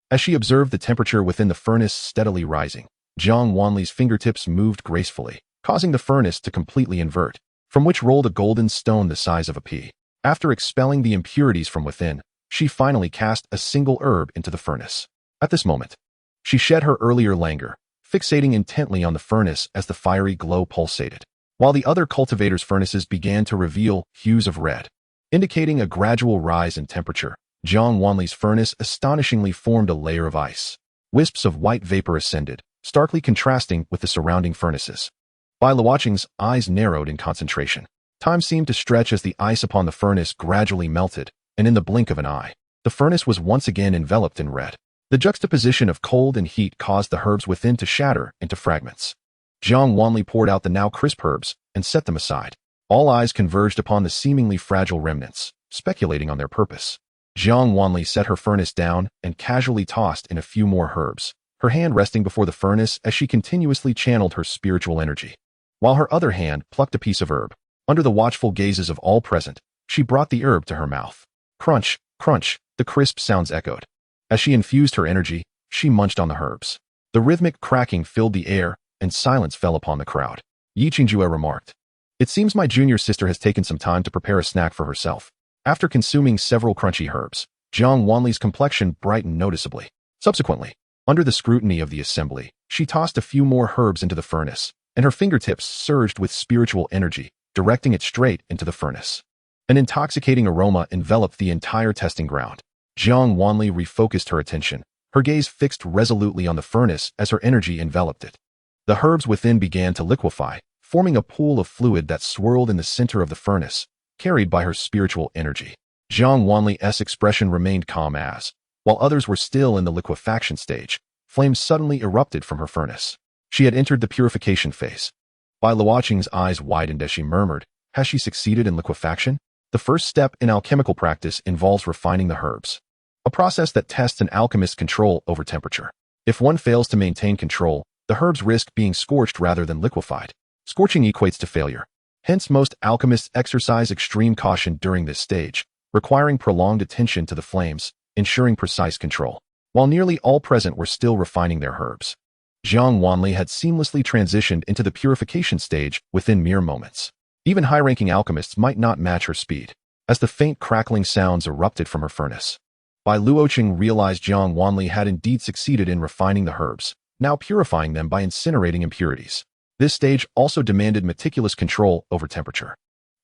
As she observed the temperature within the furnace steadily rising, Jiang Wanli's fingertips moved gracefully, causing the furnace to completely invert. from which rolled a golden stone the size of a pea. After expelling the impurities from within, she finally cast a single herb into the furnace. At this moment, she shed her earlier languor, fixating intently on the furnace as the fiery glow pulsated, while the other cultivators' furnaces began to reveal hues of red, indicating a gradual rise in temperature. Jiang Wanli's furnace astonishingly formed a layer of ice. Wisps of white vapor ascended, starkly contrasting with the surrounding furnaces. Bai Luoqing's eyes narrowed in concentration. Time seemed to stretch as the ice upon the furnace gradually melted, and in the blink of an eye, the furnace was once again enveloped in red. The juxtaposition of cold and heat caused the herbs within to shatter into fragments. Jiang Wanli poured out the now crisp herbs and set them aside. All eyes converged upon the seemingly fragile remnants, speculating on their purpose. Jiang Wanli set her furnace down and casually tossed in a few more herbs, her hand resting before the furnace as she continuously channeled her spiritual energy. While her other hand plucked a piece of herb, under the watchful gazes of all present, she brought the herb to her mouth. Crunch, crunch, the crisp sounds echoed. As she infused her energy, she munched on the herbs. The rhythmic cracking filled the air, and silence fell upon the crowd. Yi Qingjue remarked, "It seems my junior sister has taken some time to prepare a snack for herself." After consuming several crunchy herbs, Jiang Wanli's complexion brightened noticeably. Subsequently, under the scrutiny of the assembly, she tossed a few more herbs into the furnace, and her fingertips surged with spiritual energy, directing it straight into the furnace. An intoxicating aroma enveloped the entire testing ground. Jiang Wanli refocused her attention, her gaze fixed resolutely on the furnace as her energy enveloped it. The herbs within began to liquefy, forming a pool of fluid that swirled in the center of the furnace, carried by her spiritual energy. Jiang Wanli's expression remained calm as, while others were still in the liquefaction stage, flames suddenly erupted from her furnace. She had entered the purification phase. Bai Luoqing's eyes widened as she murmured, "Has she succeeded in liquefaction?" The first step in alchemical practice involves refining the herbs, a process that tests an alchemist's control over temperature. If one fails to maintain control, the herbs risk being scorched rather than liquefied. Scorching equates to failure. Hence, most alchemists exercise extreme caution during this stage, requiring prolonged attention to the flames, ensuring precise control. While nearly all present were still refining their herbs, Jiang Wanli had seamlessly transitioned into the purification stage within mere moments. Even high-ranking alchemists might not match her speed, as the faint crackling sounds erupted from her furnace. Bai Luoqing realized Jiang Wanli had indeed succeeded in refining the herbs, now purifying them by incinerating impurities. This stage also demanded meticulous control over temperature.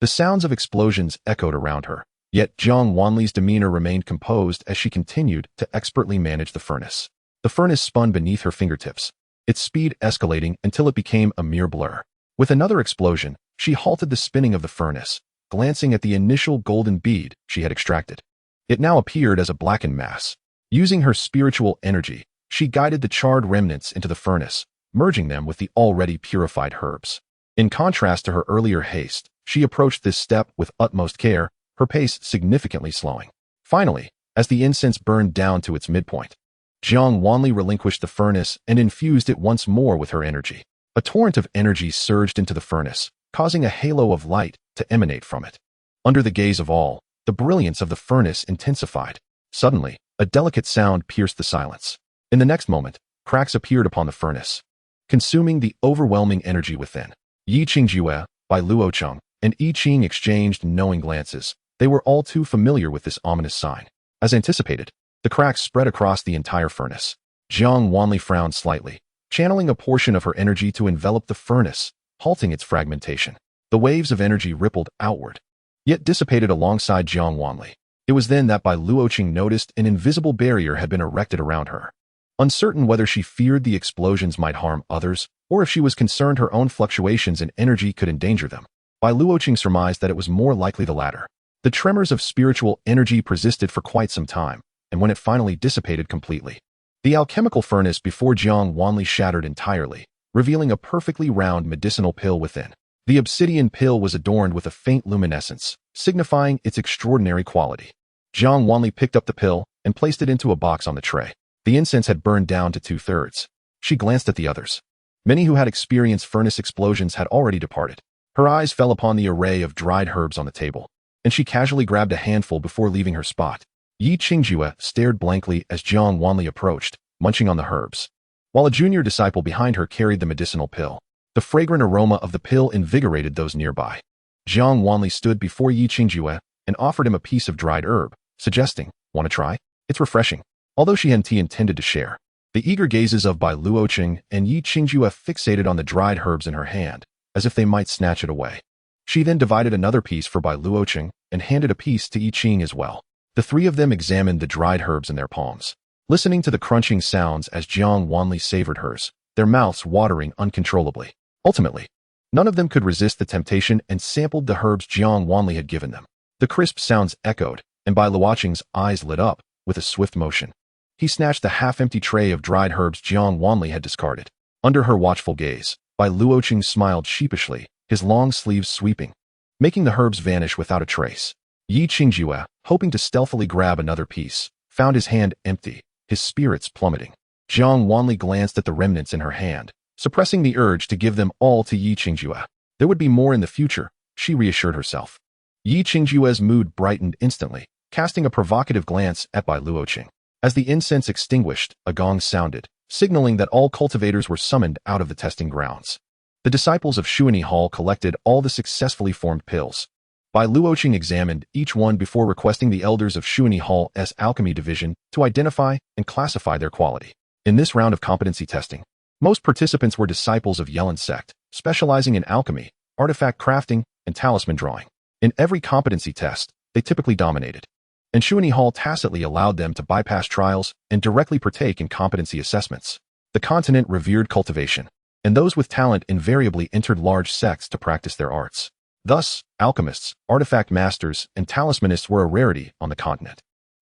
The sounds of explosions echoed around her, yet Jiang Wanli's demeanor remained composed as she continued to expertly manage the furnace. The furnace spun beneath her fingertips, its speed escalating until it became a mere blur. With another explosion, she halted the spinning of the furnace, glancing at the initial golden bead she had extracted. It now appeared as a blackened mass. Using her spiritual energy, she guided the charred remnants into the furnace, merging them with the already purified herbs. In contrast to her earlier haste, she approached this step with utmost care, her pace significantly slowing. Finally, as the incense burned down to its midpoint, Jiang Wanli relinquished the furnace and infused it once more with her energy. A torrent of energy surged into the furnace, causing a halo of light to emanate from it. Under the gaze of all, the brilliance of the furnace intensified. Suddenly, a delicate sound pierced the silence. In the next moment, cracks appeared upon the furnace, consuming the overwhelming energy within. Yi Qingjue, Bai Luoqing, and I Ching exchanged knowing glances. They were all too familiar with this ominous sign. As anticipated, the cracks spread across the entire furnace. Jiang Wanli frowned slightly, channeling a portion of her energy to envelop the furnace, halting its fragmentation. The waves of energy rippled outward, yet dissipated alongside Jiang Wanli. It was then that Bai Luoqing noticed an invisible barrier had been erected around her. Uncertain whether she feared the explosions might harm others, or if she was concerned her own fluctuations in energy could endanger them, Bai Luoqing surmised that it was more likely the latter. The tremors of spiritual energy persisted for quite some time, and when it finally dissipated completely, the alchemical furnace before Jiang Wanli shattered entirely, revealing a perfectly round medicinal pill within. The obsidian pill was adorned with a faint luminescence, signifying its extraordinary quality. Jiang Wanli picked up the pill and placed it into a box on the tray. The incense had burned down to 2/3. She glanced at the others. Many who had experienced furnace explosions had already departed. Her eyes fell upon the array of dried herbs on the table, and she casually grabbed a handful before leaving her spot. Yi Qingjue stared blankly as Jiang Wanli approached, munching on the herbs, while a junior disciple behind her carried the medicinal pill. The fragrant aroma of the pill invigorated those nearby. Jiang Wanli stood before Yi Qingjue and offered him a piece of dried herb, suggesting, "Want to try? It's refreshing." Although she hadn't intended to share, the eager gazes of Bai Luoqing and Yi Qingjue fixated on the dried herbs in her hand, as if they might snatch it away. She then divided another piece for Bai Luoqing and handed a piece to Yi Qing as well. The three of them examined the dried herbs in their palms, listening to the crunching sounds as Jiang Wanli savored hers, their mouths watering uncontrollably. Ultimately, none of them could resist the temptation and sampled the herbs Jiang Wanli had given them. The crisp sounds echoed, and Bai Luoqing's eyes lit up with a swift motion. He snatched the half-empty tray of dried herbs Jiang Wanli had discarded. Under her watchful gaze, Bai Luoqing smiled sheepishly, his long sleeves sweeping, making the herbs vanish without a trace. Yi Qingjue, hoping to stealthily grab another piece, found his hand empty, his spirits plummeting. Jiang Wanli glanced at the remnants in her hand, suppressing the urge to give them all to Yi Qingjue. There would be more in the future, she reassured herself. Yi Qingjue's mood brightened instantly, casting a provocative glance at Bai Luoqing. As the incense extinguished, a gong sounded, signaling that all cultivators were summoned out of the testing grounds. The disciples of Xuanyi Hall collected all the successfully formed pills. Bai Luoqing examined each one before requesting the elders of Xuanyi Hall's alchemy division to identify and classify their quality. In this round of competency testing, most participants were disciples of Yelan sect, specializing in alchemy, artifact crafting, and talisman drawing. In every competency test, they typically dominated, and Xuanyi Hall tacitly allowed them to bypass trials and directly partake in competency assessments. The continent revered cultivation, and those with talent invariably entered large sects to practice their arts. Thus, alchemists, artifact masters, and talismanists were a rarity on the continent.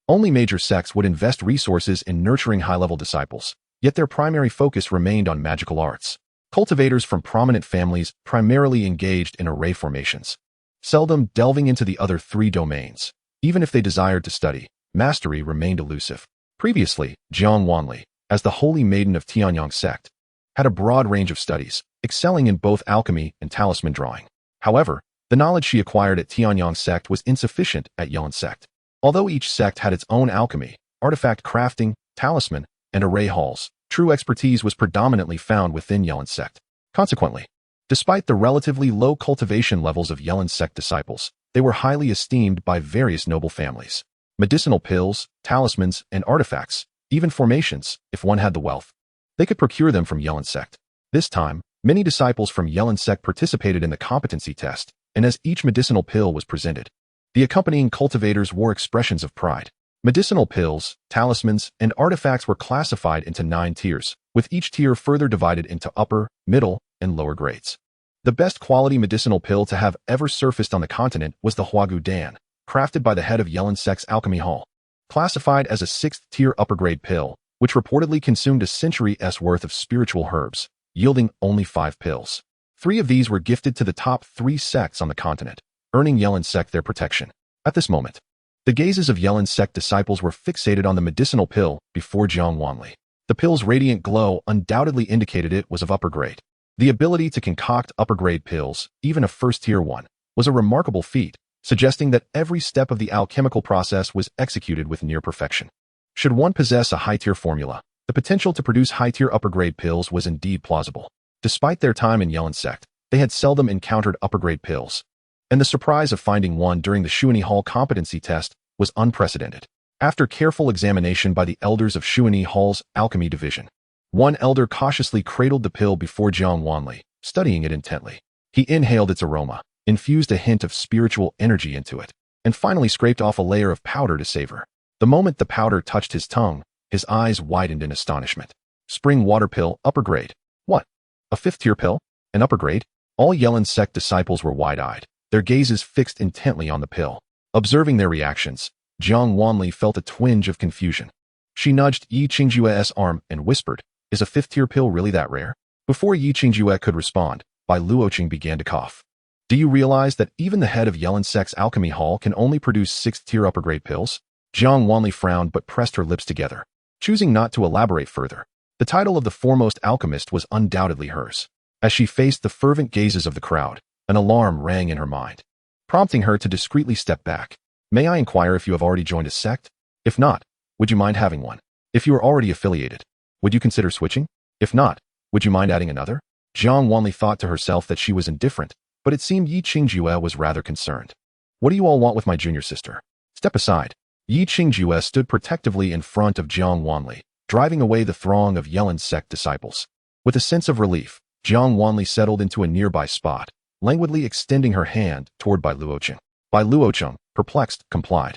Only major sects would invest resources in nurturing high-level disciples, yet their primary focus remained on magical arts. Cultivators from prominent families primarily engaged in array formations, seldom delving into the other three domains. Even if they desired to study, mastery remained elusive. Previously, Jiang Wanli, as the holy maiden of Tianyang sect, had a broad range of studies, excelling in both alchemy and talisman drawing. However, the knowledge she acquired at Tianyang sect was insufficient at Yelan sect. Although each sect had its own alchemy, artifact crafting, talisman, and array halls, true expertise was predominantly found within Yelan sect. Consequently, despite the relatively low cultivation levels of Yelan sect disciples, they were highly esteemed by various noble families. Medicinal pills, talismans, and artifacts, even formations, if one had the wealth, they could procure them from Yelan sect. This time, many disciples from Yelan sect participated in the competency test, and as each medicinal pill was presented, the accompanying cultivators wore expressions of pride. Medicinal pills, talismans, and artifacts were classified into 9 tiers, with each tier further divided into upper, middle, and lower grades. The best quality medicinal pill to have ever surfaced on the continent was the Huagu Dan, crafted by the head of Yelan sect's alchemy hall. Classified as a 6th-tier upper-grade pill, which reportedly consumed a century's worth of spiritual herbs, yielding only 5 pills. 3 of these were gifted to the top 3 sects on the continent, earning Yelan sect their protection. At this moment, the gazes of Yelan sect disciples were fixated on the medicinal pill before Jiang Wanli. The pill's radiant glow undoubtedly indicated it was of upper grade. The ability to concoct upper-grade pills, even a first-tier one, was a remarkable feat, suggesting that every step of the alchemical process was executed with near perfection. Should one possess a high-tier formula, the potential to produce high-tier upper-grade pills was indeed plausible. Despite their time in Yelan sect, they had seldom encountered upper-grade pills, and the surprise of finding one during the Xuanyi Hall competency test was unprecedented. After careful examination by the elders of Xuanyi Hall's alchemy division, one elder cautiously cradled the pill before Jiang Wanli, studying it intently. He inhaled its aroma, infused a hint of spiritual energy into it, and finally scraped off a layer of powder to savor. The moment the powder touched his tongue, his eyes widened in astonishment. Spring water pill, upper grade. What? A 5th-tier pill? An upper grade? All Yelan sect disciples were wide-eyed, their gazes fixed intently on the pill. Observing their reactions, Jiang Wanli felt a twinge of confusion. She nudged Yi Qingjue's arm and whispered, "Is a 5th-tier pill really that rare?" Before Yi Qingjue could respond, Bai Luoqing began to cough. "Do you realize that even the head of Yelan sect's alchemy hall can only produce 6th-tier upper-grade pills?" Jiang Wanli frowned but pressed her lips together, choosing not to elaborate further. The title of the foremost alchemist was undoubtedly hers. As she faced the fervent gazes of the crowd, an alarm rang in her mind, prompting her to discreetly step back. "May I inquire if you have already joined a sect? If not, would you mind having one? If you are already affiliated, would you consider switching? If not, would you mind adding another?" Jiang Wanli thought to herself that she was indifferent, but it seemed Yi Qingjue was rather concerned. What do you all want with my junior sister? Step aside. Yi Qingjue stood protectively in front of Jiang Wanli, driving away the throng of Yelin's sect disciples. With a sense of relief, Jiang Wanli settled into a nearby spot, languidly extending her hand toward Bai Luocheng. Bai Luocheng, perplexed, complied.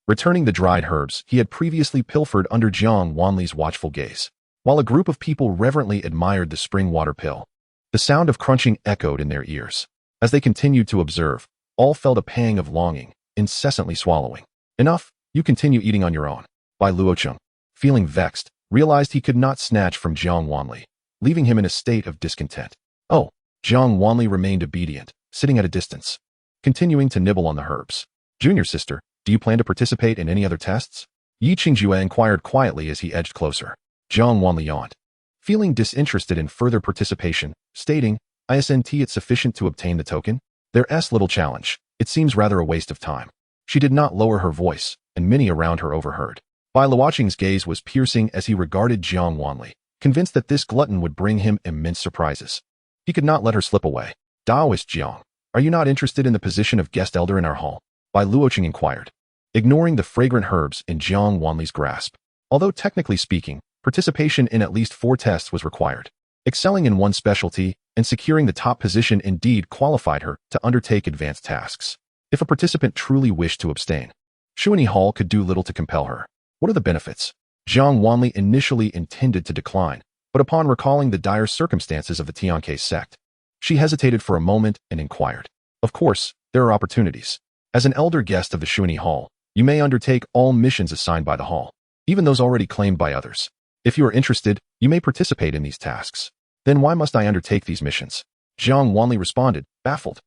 Returning the dried herbs he had previously pilfered under Jiang Wanli's watchful gaze, while a group of people reverently admired the spring water pill. The sound of crunching echoed in their ears. As they continued to observe, all felt a pang of longing, incessantly swallowing. Enough, you continue eating on your own. Bai Luocheng, feeling vexed, realized he could not snatch from Jiang Wanli, leaving him in a state of discontent. Oh, Jiang Wanli remained obedient, sitting at a distance, continuing to nibble on the herbs. Junior sister, do you plan to participate in any other tests? Yi Qingjue inquired quietly as he edged closer. Jiang Wanli yawned, feeling disinterested in further participation, stating, "Isn't it sufficient to obtain the token? There's little challenge. It seems rather a waste of time." She did not lower her voice, and many around her overheard. Bai Luocheng's gaze was piercing as he regarded Jiang Wanli, convinced that this glutton would bring him immense surprises. He could not let her slip away. Taoist Jiang, are you not interested in the position of guest elder in our hall? Bai Luocheng inquired, ignoring the fragrant herbs in Jiang Wanli's grasp. Although technically speaking, participation in at least 4 tests was required. Excelling in one specialty and securing the top position indeed qualified her to undertake advanced tasks. If a participant truly wished to abstain, Xuanyi Hall could do little to compel her. What are the benefits? Jiang Wanli initially intended to decline, but upon recalling the dire circumstances of the Tianke sect, she hesitated for a moment and inquired. Of course, there are opportunities. As an elder guest of the Xuanyi Hall, you may undertake all missions assigned by the hall, even those already claimed by others. If you are interested, you may participate in these tasks. Then why must I undertake these missions? Jiang Wanli responded, baffled.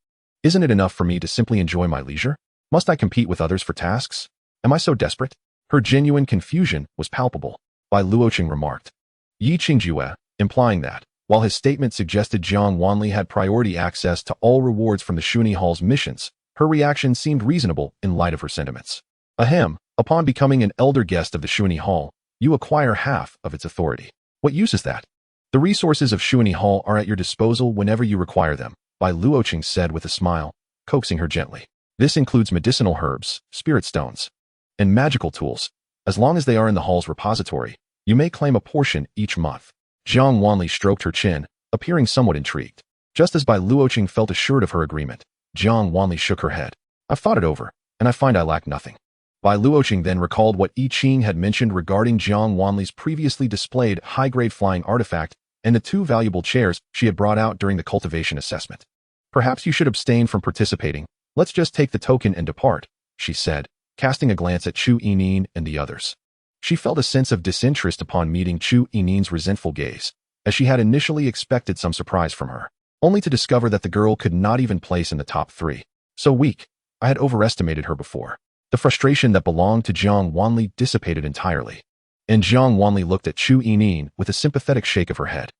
Isn't it enough for me to simply enjoy my leisure? Must I compete with others for tasks? Am I so desperate? Her genuine confusion was palpable. Bai Luocheng remarked. Yi Qingjue, implying that, while his statement suggested Jiang Wanli had priority access to all rewards from the Xuanyi Hall's missions, her reaction seemed reasonable in light of her sentiments. Ahem, upon becoming an elder guest of the Xuanyi Hall, you acquire half of its authority. What use is that? The resources of Xuanyi Hall are at your disposal whenever you require them, Bai Luocheng said with a smile, coaxing her gently. This includes medicinal herbs, spirit stones, and magical tools. As long as they are in the hall's repository, you may claim a portion each month. Jiang Wanli stroked her chin, appearing somewhat intrigued. Just as Bai Luocheng felt assured of her agreement, Jiang Wanli shook her head. I've thought it over, and I find I lack nothing. Bai Luocheng then recalled what I Ching had mentioned regarding Jiang Wanli's previously displayed high-grade flying artifact and the 2 valuable chairs she had brought out during the cultivation assessment. Perhaps you should abstain from participating. Let's just take the token and depart, she said, casting a glance at Chu Yinin and the others. She felt a sense of disinterest upon meeting Chu Yinin's resentful gaze, as she had initially expected some surprise from her, only to discover that the girl could not even place in the top 3. So weak, I had overestimated her before. The frustration that belonged to Jiang Wanli dissipated entirely, and Jiang Wanli looked at Chu Yinin with a sympathetic shake of her head.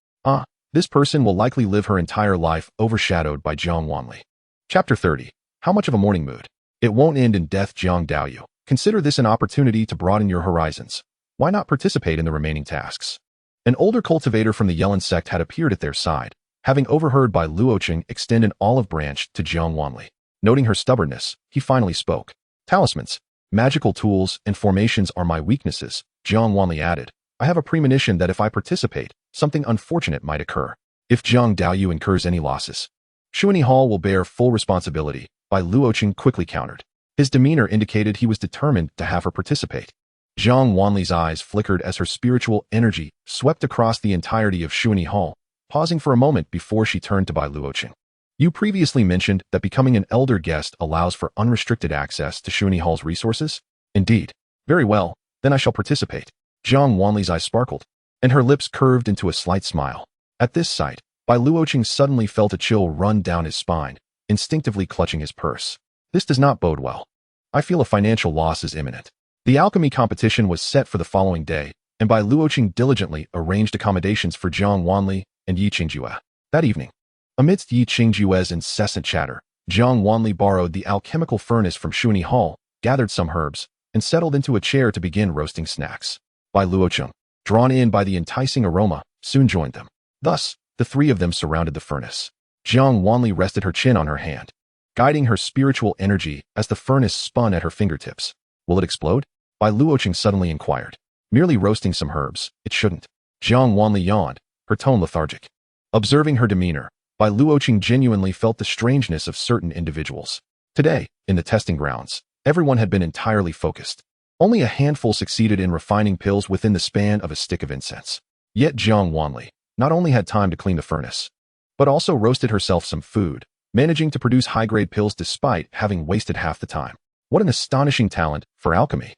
This person will likely live her entire life overshadowed by Jiang Wanli. Chapter 30. How much of a morning mood? It won't end in death, Jiang Daoyu. Consider this an opportunity to broaden your horizons. Why not participate in the remaining tasks? An older cultivator from the Yelin sect had appeared at their side, having overheard Bai Luocheng extend an olive branch to Jiang Wanli. Noting her stubbornness, he finally spoke. Talismans, magical tools, and formations are my weaknesses, Jiang Wanli added. I have a premonition that if I participate, something unfortunate might occur. If Jiang Daoyu incurs any losses, Xuanyi Hall will bear full responsibility, Bai Luocheng quickly countered. His demeanor indicated he was determined to have her participate. Jiang Wanli's eyes flickered as her spiritual energy swept across the entirety of Xuanyi Hall, pausing for a moment before she turned to Bai Luocheng. You previously mentioned that becoming an elder guest allows for unrestricted access to Xuanyi Hall's resources? Indeed. Very well, then I shall participate. Jiang Wanli's eyes sparkled, and her lips curved into a slight smile. At this sight, Bai Luocheng suddenly felt a chill run down his spine, instinctively clutching his purse. This does not bode well. I feel a financial loss is imminent. The alchemy competition was set for the following day, and Bai Luocheng diligently arranged accommodations for Jiang Wanli and Yi Qingjue. That evening, amidst Yi Qingjue's incessant chatter, Jiang Wanli borrowed the alchemical furnace from Xuanyi Hall, gathered some herbs, and settled into a chair to begin roasting snacks. Bai Luocheng, drawn in by the enticing aroma, soon joined them. Thus, the 3 of them surrounded the furnace. Jiang Wanli rested her chin on her hand, guiding her spiritual energy as the furnace spun at her fingertips. Will it explode? Bai Luoqing suddenly inquired. Merely roasting some herbs, it shouldn't. Jiang Wanli yawned, her tone lethargic. Observing her demeanor, Bai Luoqing genuinely felt the strangeness of certain individuals. Today, in the testing grounds, everyone had been entirely focused. Only a handful succeeded in refining pills within the span of a stick of incense. Yet Jiang Wanli not only had time to clean the furnace, but also roasted herself some food, managing to produce high-grade pills despite having wasted half the time. What an astonishing talent for alchemy.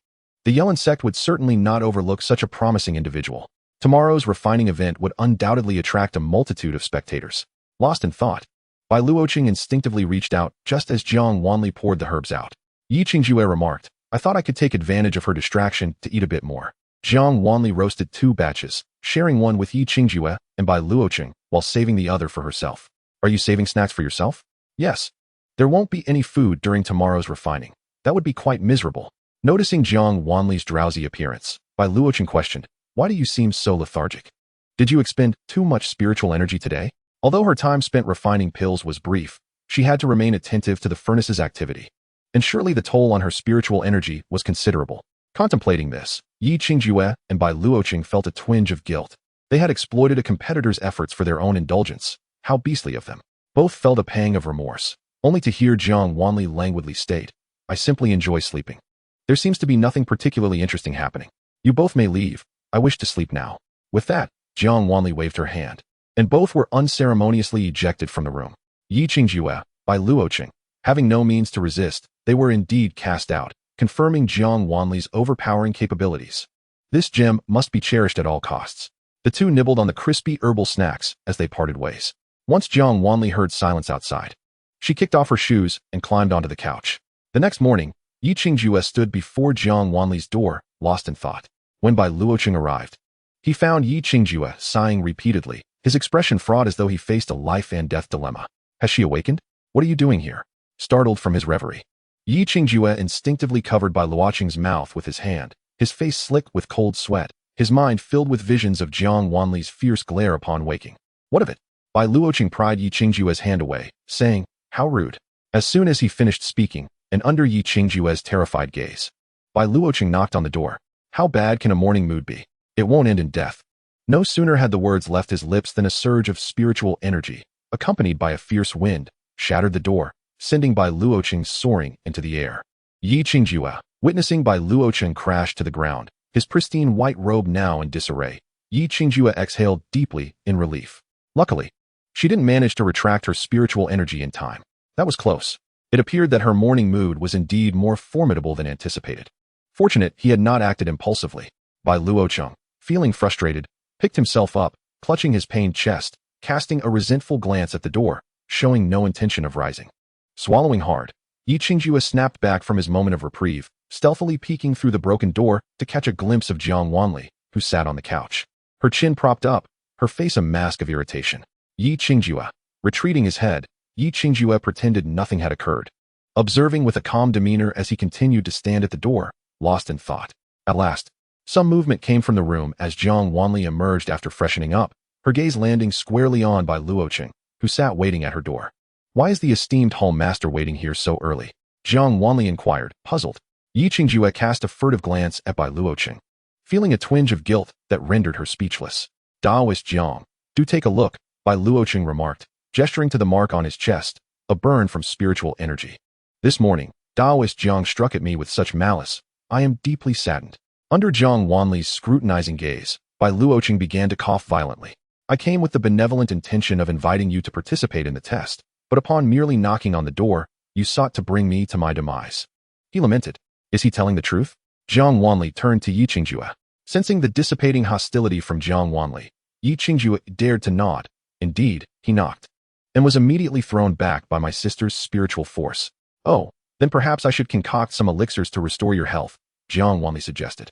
The Yellen sect would certainly not overlook such a promising individual. Tomorrow's refining event would undoubtedly attract a multitude of spectators. Lost in thought, Bai Luoqing instinctively reached out just as Jiang Wanli poured the herbs out. Yi Qingjue remarked, I thought I could take advantage of her distraction to eat a bit more. Jiang Wanli roasted 2 batches, sharing one with Yi Qingjue and Bai Luoqing, while saving the other for herself. Are you saving snacks for yourself? Yes. There won't be any food during tomorrow's refining. That would be quite miserable. Noticing Jiang Wanli's drowsy appearance, Bai Luoqing questioned, why do you seem so lethargic? Did you expend too much spiritual energy today? Although her time spent refining pills was brief, she had to remain attentive to the furnace's activity. And surely the toll on her spiritual energy was considerable. Contemplating this, Yi Qingjue and Bai Luoqing felt a twinge of guilt. They had exploited a competitor's efforts for their own indulgence. How beastly of them. Both felt a pang of remorse, only to hear Jiang Wanli languidly state, I simply enjoy sleeping. There seems to be nothing particularly interesting happening. You both may leave. I wish to sleep now. With that, Jiang Wanli waved her hand, and both were unceremoniously ejected from the room. Yi Qingjue, Bai Luoqing, having no means to resist, they were indeed cast out, confirming Jiang Wanli's overpowering capabilities. This gem must be cherished at all costs. The two nibbled on the crispy herbal snacks as they parted ways. Once Jiang Wanli heard silence outside, she kicked off her shoes and climbed onto the couch. The next morning, Yi Qingjue stood before Jiang Wanli's door, lost in thought. When Bai Luoqing arrived, he found Yi Qingjue sighing repeatedly, his expression fraught as though he faced a life-and-death dilemma. Has she awakened? What are you doing here? Startled from his reverie, Yi Qingjue instinctively covered Bai Luoqing's mouth with his hand, his face slick with cold sweat, his mind filled with visions of Jiang Wanli's fierce glare upon waking. What of it? Bai Luoqing pried Yi Qingjue's hand away, saying, How rude. As soon as he finished speaking, and under Yi Qingjue's terrified gaze, Bai Luoqing knocked on the door. How bad can a morning mood be? It won't end in death. No sooner had the words left his lips than a surge of spiritual energy, accompanied by a fierce wind, shattered the door, sending Bai Luoqing soaring into the air. Yi Qingjue, witnessing Bai Luoqing crash to the ground, his pristine white robe now in disarray, Yi Qingjue exhaled deeply in relief. Luckily, she didn't manage to retract her spiritual energy in time. That was close. It appeared that her morning mood was indeed more formidable than anticipated. Fortunate he had not acted impulsively. Bai Luoqing, feeling frustrated, picked himself up, clutching his pained chest, casting a resentful glance at the door, showing no intention of rising. Swallowing hard, Yi Qingjue snapped back from his moment of reprieve, stealthily peeking through the broken door to catch a glimpse of Jiang Wanli, who sat on the couch. Her chin propped up, her face a mask of irritation. Yi Qingjue, retreating his head, Yi Qingjue pretended nothing had occurred, observing with a calm demeanor as he continued to stand at the door, lost in thought. At last, some movement came from the room as Jiang Wanli emerged after freshening up, her gaze landing squarely on Bai Luoqing, who sat waiting at her door. Why is the esteemed hall master waiting here so early? Jiang Wanli inquired, puzzled. Yi Qingjue cast a furtive glance at Bai Luoqing, feeling a twinge of guilt that rendered her speechless. Taoist Jiang, do take a look, Bai Luoqing remarked, gesturing to the mark on his chest, a burn from spiritual energy. This morning, Taoist Jiang struck at me with such malice. I am deeply saddened. Under Jiang Wanli's scrutinizing gaze, Bai Luoqing began to cough violently. I came with the benevolent intention of inviting you to participate in the test, but upon merely knocking on the door, you sought to bring me to my demise. He lamented. Is he telling the truth? Jiang Wanli turned to Yi Qingjue. Sensing the dissipating hostility from Jiang Wanli, Yi Qingjue dared to nod. Indeed, he knocked, and was immediately thrown back by my sister's spiritual force. Oh, then perhaps I should concoct some elixirs to restore your health, Jiang Wanli suggested.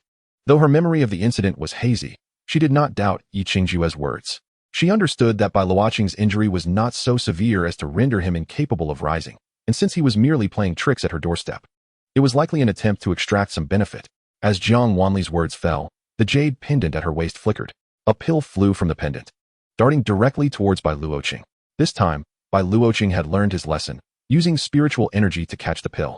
Though her memory of the incident was hazy, she did not doubt Yi Qingjue's words. She understood that Bai Luoqing's injury was not so severe as to render him incapable of rising, and since he was merely playing tricks at her doorstep, it was likely an attempt to extract some benefit. As Jiang Wanli's words fell, the jade pendant at her waist flickered. A pill flew from the pendant, darting directly towards Bai Luoqing. This time, Bai Luoqing had learned his lesson, using spiritual energy to catch the pill.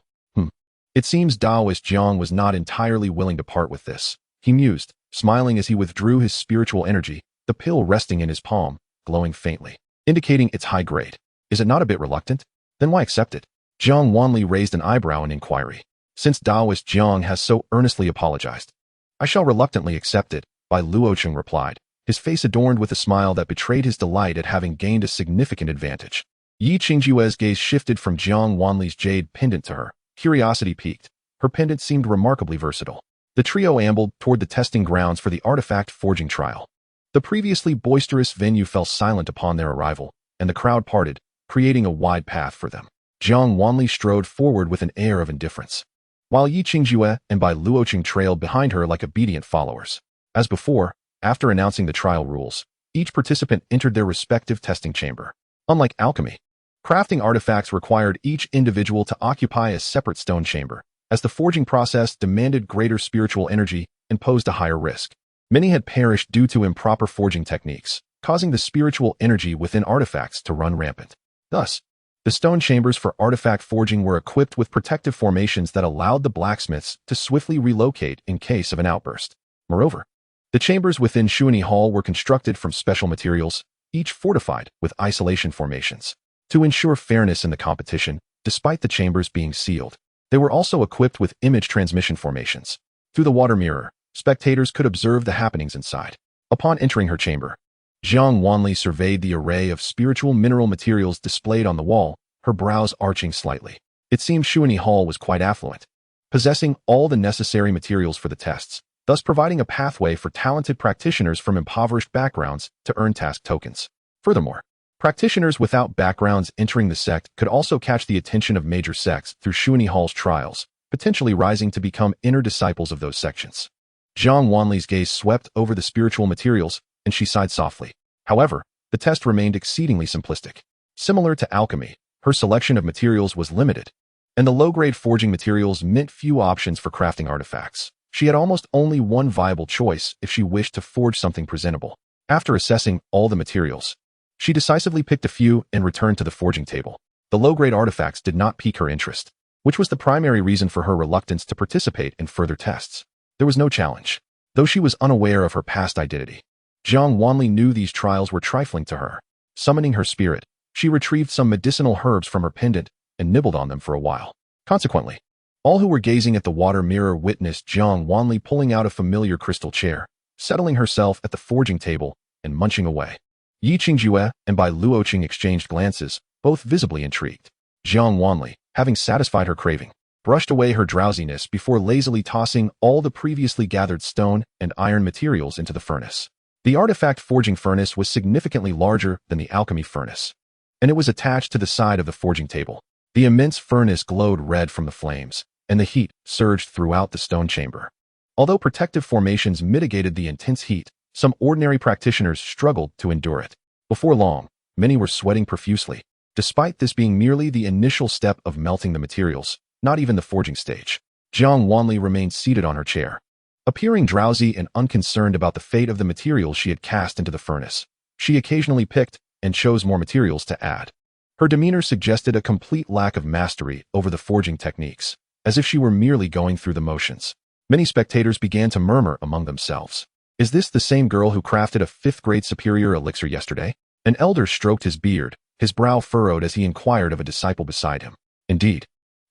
It seems Taoist Jiang was not entirely willing to part with this. He mused, smiling as he withdrew his spiritual energy, the pill resting in his palm, glowing faintly, indicating its high grade. Is it not a bit reluctant? Then why accept it? Jiang Wanli raised an eyebrow in inquiry. Since Taoist Jiang has so earnestly apologized, I shall reluctantly accept it, Bai Luoqing replied, his face adorned with a smile that betrayed his delight at having gained a significant advantage. Yi Qingjue's gaze shifted from Jiang Wanli's jade pendant to her. Curiosity piqued. Her pendant seemed remarkably versatile. The trio ambled toward the testing grounds for the artifact forging trial. The previously boisterous venue fell silent upon their arrival, and the crowd parted, creating a wide path for them. Jiang Wanli strode forward with an air of indifference, while Yi Qingjue and Bai Luoqing trailed behind her like obedient followers. As before, after announcing the trial rules, each participant entered their respective testing chamber. Unlike alchemy, crafting artifacts required each individual to occupy a separate stone chamber, as the forging process demanded greater spiritual energy and posed a higher risk. Many had perished due to improper forging techniques, causing the spiritual energy within artifacts to run rampant. Thus, the stone chambers for artifact forging were equipped with protective formations that allowed the blacksmiths to swiftly relocate in case of an outburst. Moreover, the chambers within Xuani Hall were constructed from special materials, each fortified with isolation formations. To ensure fairness in the competition, despite the chambers being sealed, they were also equipped with image transmission formations. Through the water mirror, spectators could observe the happenings inside. Upon entering her chamber, Jiang Wanli surveyed the array of spiritual mineral materials displayed on the wall, her brows arching slightly. It seemed Xuani Hall was quite affluent, possessing all the necessary materials for the tests, thus providing a pathway for talented practitioners from impoverished backgrounds to earn task tokens. Furthermore, practitioners without backgrounds entering the sect could also catch the attention of major sects through Xuani Hall's trials, potentially rising to become inner disciples of those sections. Jiang Wanli's gaze swept over the spiritual materials, and she sighed softly. However, the test remained exceedingly simplistic. Similar to alchemy, her selection of materials was limited, and the low-grade forging materials meant few options for crafting artifacts. She had almost only one viable choice if she wished to forge something presentable. After assessing all the materials, she decisively picked a few and returned to the forging table. The low-grade artifacts did not pique her interest, which was the primary reason for her reluctance to participate in further tests. There was no challenge, though she was unaware of her past identity. Jiang Wanli knew these trials were trifling to her. Summoning her spirit, she retrieved some medicinal herbs from her pendant and nibbled on them for a while. Consequently, all who were gazing at the water mirror witnessed Jiang Wanli pulling out a familiar crystal chair, settling herself at the forging table, and munching away. Yi Qingjue and Bai Luoqing exchanged glances, both visibly intrigued. Jiang Wanli, having satisfied her craving, brushed away her drowsiness before lazily tossing all the previously gathered stone and iron materials into the furnace. The artifact forging furnace was significantly larger than the alchemy furnace, and it was attached to the side of the forging table. The immense furnace glowed red from the flames, and the heat surged throughout the stone chamber. Although protective formations mitigated the intense heat, some ordinary practitioners struggled to endure it. Before long, many were sweating profusely, despite this being merely the initial step of melting the materials, not even the forging stage. Jiang Wanli remained seated on her chair, appearing drowsy and unconcerned about the fate of the materials she had cast into the furnace. She occasionally picked and chose more materials to add. Her demeanor suggested a complete lack of mastery over the forging techniques, as if she were merely going through the motions. Many spectators began to murmur among themselves. Is this the same girl who crafted a 5th-grade superior elixir yesterday? An elder stroked his beard, his brow furrowed as he inquired of a disciple beside him. Indeed,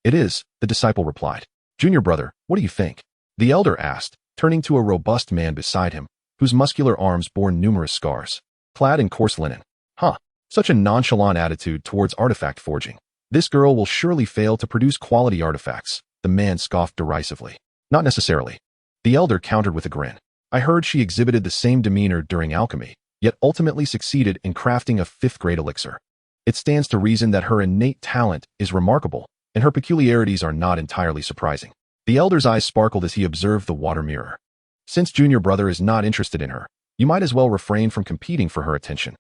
it is, the disciple replied. Junior brother, what do you think? The elder asked, turning to a robust man beside him, whose muscular arms bore numerous scars, clad in coarse linen. Such a nonchalant attitude towards artifact forging. This girl will surely fail to produce quality artifacts, the man scoffed derisively. Not necessarily. The elder countered with a grin. I heard she exhibited the same demeanor during alchemy, yet ultimately succeeded in crafting a 5th-grade elixir. It stands to reason that her innate talent is remarkable, and her peculiarities are not entirely surprising. The elder's eyes sparkled as he observed the water mirror. Since junior brother is not interested in her, you might as well refrain from competing for her attention.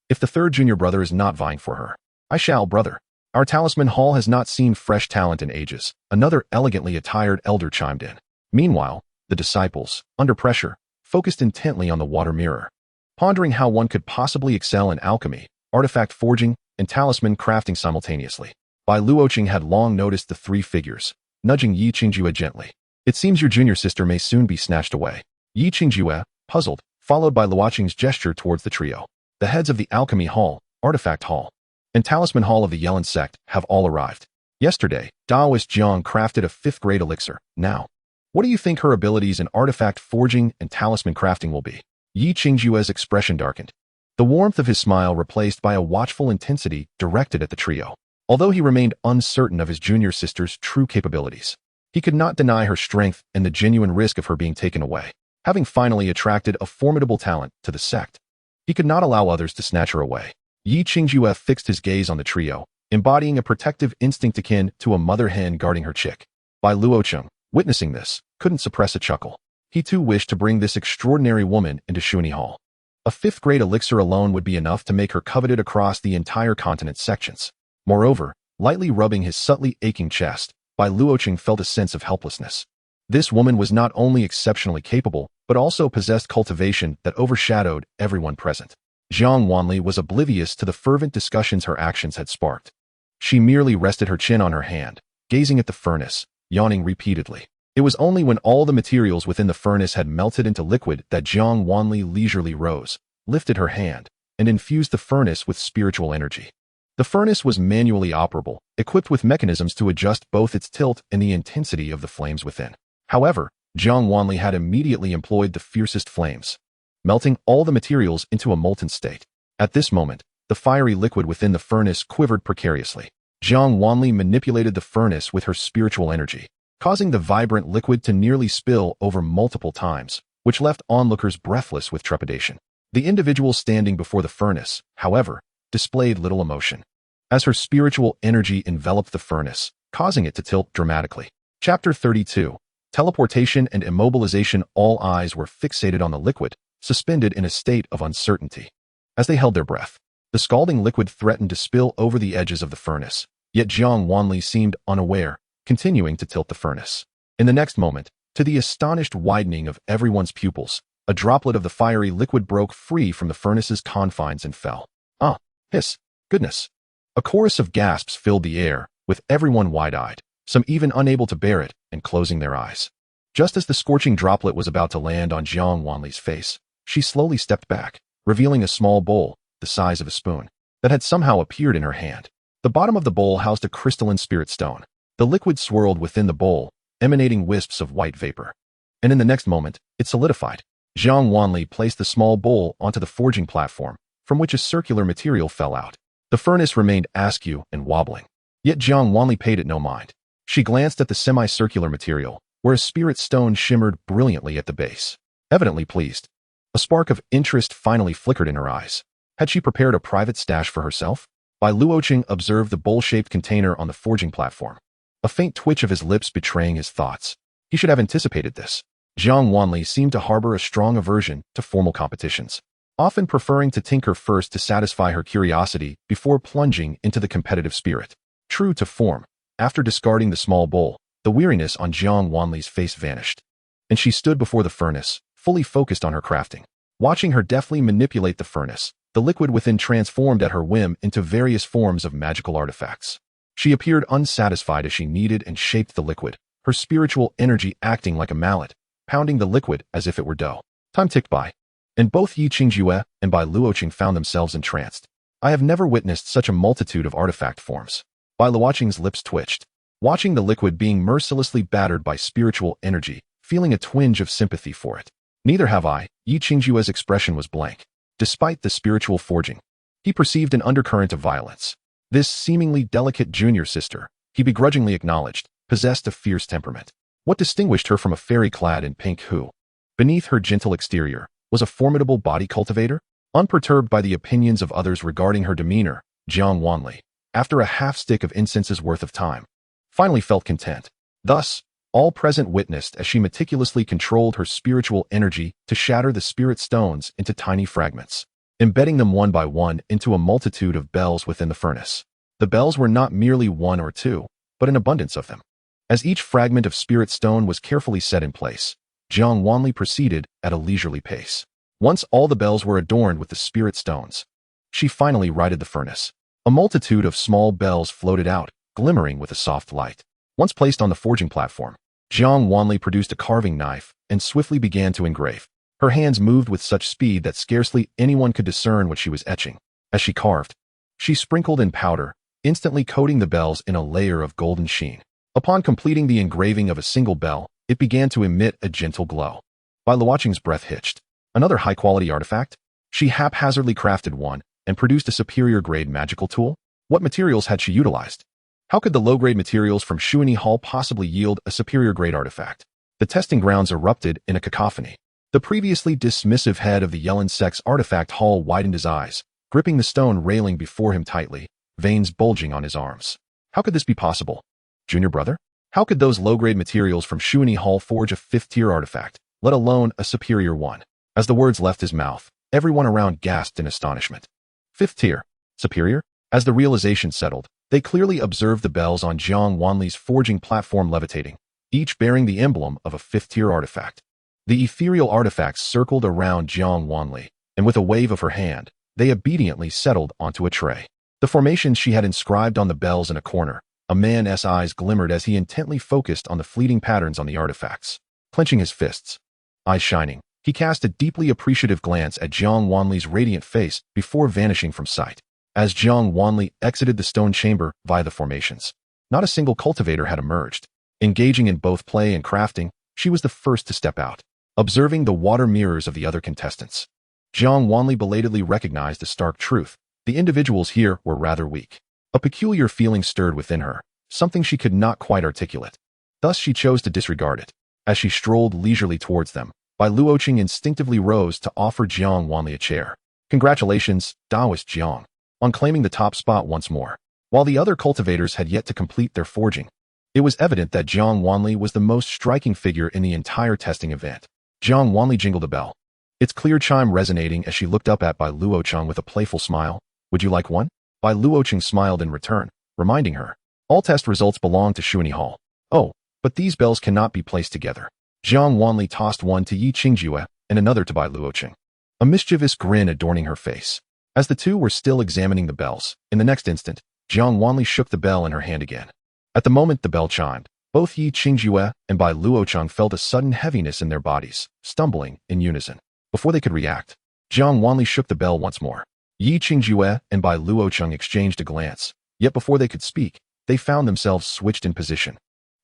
If the 3rd junior brother is not vying for her, I shall, brother. Our talisman hall has not seen fresh talent in ages, another elegantly attired elder chimed in. Meanwhile, the disciples, under pressure, focused intently on the water mirror, pondering how one could possibly excel in alchemy, artifact forging, and talisman crafting simultaneously. Bai Luoqing had long noticed the three figures, nudging Yi Qingjue gently. It seems your junior sister may soon be snatched away. Yi Qingjue, puzzled, followed by Luoqing's gesture towards the trio. The heads of the Alchemy Hall, Artifact Hall, and Talisman Hall of the Yelin sect have all arrived. Yesterday, Taoist Jiang crafted a 5th-grade elixir. Now, what do you think her abilities in artifact forging and talisman crafting will be? Yi Qingjue's expression darkened. The warmth of his smile replaced by a watchful intensity directed at the trio. Although he remained uncertain of his junior sister's true capabilities, he could not deny her strength and the genuine risk of her being taken away. Having finally attracted a formidable talent to the sect, he could not allow others to snatch her away. Yi Qingjue fixed his gaze on the trio, embodying a protective instinct akin to a mother hen guarding her chick. Bai Luoqing, witnessing this, couldn't suppress a chuckle. He too wished to bring this extraordinary woman into Shuni Hall. A 5th-grade elixir alone would be enough to make her coveted across the entire continent's sections. Moreover, lightly rubbing his subtly aching chest, Bai Luoqing felt a sense of helplessness. This woman was not only exceptionally capable, but also possessed cultivation that overshadowed everyone present. Jiang Wanli was oblivious to the fervent discussions her actions had sparked. She merely rested her chin on her hand, gazing at the furnace, yawning repeatedly. It was only when all the materials within the furnace had melted into liquid that Jiang Wanli leisurely rose, lifted her hand, and infused the furnace with spiritual energy. The furnace was manually operable, equipped with mechanisms to adjust both its tilt and the intensity of the flames within. However, Jiang Wanli had immediately employed the fiercest flames, melting all the materials into a molten state. At this moment, the fiery liquid within the furnace quivered precariously. Jiang Wanli manipulated the furnace with her spiritual energy, causing the vibrant liquid to nearly spill over multiple times, which left onlookers breathless with trepidation. The individual standing before the furnace, however, displayed little emotion, as her spiritual energy enveloped the furnace, causing it to tilt dramatically. Chapter 32. Teleportation and immobilization. All eyes were fixated on the liquid, suspended in a state of uncertainty. As they held their breath, the scalding liquid threatened to spill over the edges of the furnace, yet Jiang Wanli seemed unaware, continuing to tilt the furnace. In the next moment, to the astonished widening of everyone's pupils, a droplet of the fiery liquid broke free from the furnace's confines and fell. Ah, hiss, goodness. A chorus of gasps filled the air, with everyone wide-eyed, some even unable to bear it and closing their eyes. Just as the scorching droplet was about to land on Jiang Wanli's face, she slowly stepped back, revealing a small bowl, the size of a spoon, that had somehow appeared in her hand. The bottom of the bowl housed a crystalline spirit stone. The liquid swirled within the bowl, emanating wisps of white vapor. And in the next moment, it solidified. Jiang Wanli placed the small bowl onto the forging platform, from which a circular material fell out. The furnace remained askew and wobbling. Yet Jiang Wanli paid it no mind. She glanced at the semicircular material, where a spirit stone shimmered brilliantly at the base. Evidently pleased, a spark of interest finally flickered in her eyes. Had she prepared a private stash for herself? Bai Luoqing observed the bowl-shaped container on the forging platform, a faint twitch of his lips betraying his thoughts. He should have anticipated this. Jiang Wanli seemed to harbor a strong aversion to formal competitions, often preferring to tinker first to satisfy her curiosity before plunging into the competitive spirit. True to form, after discarding the small bowl, the weariness on Jiang Wanli's face vanished, and she stood before the furnace, fully focused on her crafting. Watching her deftly manipulate the furnace, the liquid within transformed at her whim into various forms of magical artifacts. She appeared unsatisfied as she kneaded and shaped the liquid, her spiritual energy acting like a mallet, pounding the liquid as if it were dough. Time ticked by, and both Yi Qingjue and Bai Luoqing found themselves entranced. I have never witnessed such a multitude of artifact forms. Bai Luoqing's lips twitched, watching the liquid being mercilessly battered by spiritual energy, feeling a twinge of sympathy for it. Neither have I. Yi Qingjue's expression was blank. Despite the spiritual forging, he perceived an undercurrent of violence. This seemingly delicate junior sister, he begrudgingly acknowledged, possessed a fierce temperament. What distinguished her from a fairy clad in pink who, beneath her gentle exterior, was a formidable body cultivator? Unperturbed by the opinions of others regarding her demeanor, Jiang Wanli, after a half-stick of incense's worth of time, finally felt content. Thus, all present witnessed as she meticulously controlled her spiritual energy to shatter the spirit stones into tiny fragments, embedding them one by one into a multitude of bells within the furnace. The bells were not merely one or two, but an abundance of them. As each fragment of spirit stone was carefully set in place, Jiang Wanli proceeded at a leisurely pace. Once all the bells were adorned with the spirit stones, she finally righted the furnace. A multitude of small bells floated out, glimmering with a soft light. Once placed on the forging platform, Jiang Wanli produced a carving knife and swiftly began to engrave. Her hands moved with such speed that scarcely anyone could discern what she was etching. As she carved, she sprinkled in powder, instantly coating the bells in a layer of golden sheen. Upon completing the engraving of a single bell, it began to emit a gentle glow. Bai Luoqing's breath hitched. Another high-quality artifact? She haphazardly crafted one and produced a superior-grade magical tool? What materials had she utilized? How could the low-grade materials from Xuanyi Hall possibly yield a superior-grade artifact? The testing grounds erupted in a cacophony. The previously dismissive head of the Yellen sect's artifact hall widened his eyes, gripping the stone railing before him tightly, veins bulging on his arms. How could this be possible? Junior brother? How could those low-grade materials from Xuanyi Hall forge a fifth-tier artifact, let alone a superior one? As the words left his mouth, everyone around gasped in astonishment. Fifth tier? Superior? As the realization settled, they clearly observed the bells on Jiang Wanli's forging platform levitating, each bearing the emblem of a fifth-tier artifact. The ethereal artifacts circled around Jiang Wanli, and with a wave of her hand, they obediently settled onto a tray. The formations she had inscribed on the bells in a corner, a man's eyes glimmered as he intently focused on the fleeting patterns on the artifacts. Clenching his fists, eyes shining, he cast a deeply appreciative glance at Jiang Wanli's radiant face before vanishing from sight. As Jiang Wanli exited the stone chamber via the formations, not a single cultivator had emerged. Engaging in both play and crafting, she was the first to step out, observing the water mirrors of the other contestants. Jiang Wanli belatedly recognized a stark truth. The individuals here were rather weak. A peculiar feeling stirred within her, something she could not quite articulate. Thus she chose to disregard it. As she strolled leisurely towards them, Bai Luoqing instinctively rose to offer Jiang Wanli a chair. Congratulations, Taoist Jiang, on claiming the top spot once more. While the other cultivators had yet to complete their forging, it was evident that Jiang Wanli was the most striking figure in the entire testing event. Jiang Wanli jingled a bell, its clear chime resonating as she looked up at Bai Luoqing with a playful smile. Would you like one? Bai Luoqing smiled in return, reminding her, all test results belong to Xuanyi Hall. Oh, but these bells cannot be placed together. Jiang Wanli tossed one to Yi Qingjue and another to Bai Luoqing, a mischievous grin adorning her face. As the two were still examining the bells, in the next instant, Jiang Wanli shook the bell in her hand again. At the moment the bell chimed, both Yi Qingjue and Bai Luoqing felt a sudden heaviness in their bodies, stumbling in unison. Before they could react, Jiang Wanli shook the bell once more. Yi Qingjue and Bai Luoqing exchanged a glance, yet before they could speak, they found themselves switched in position,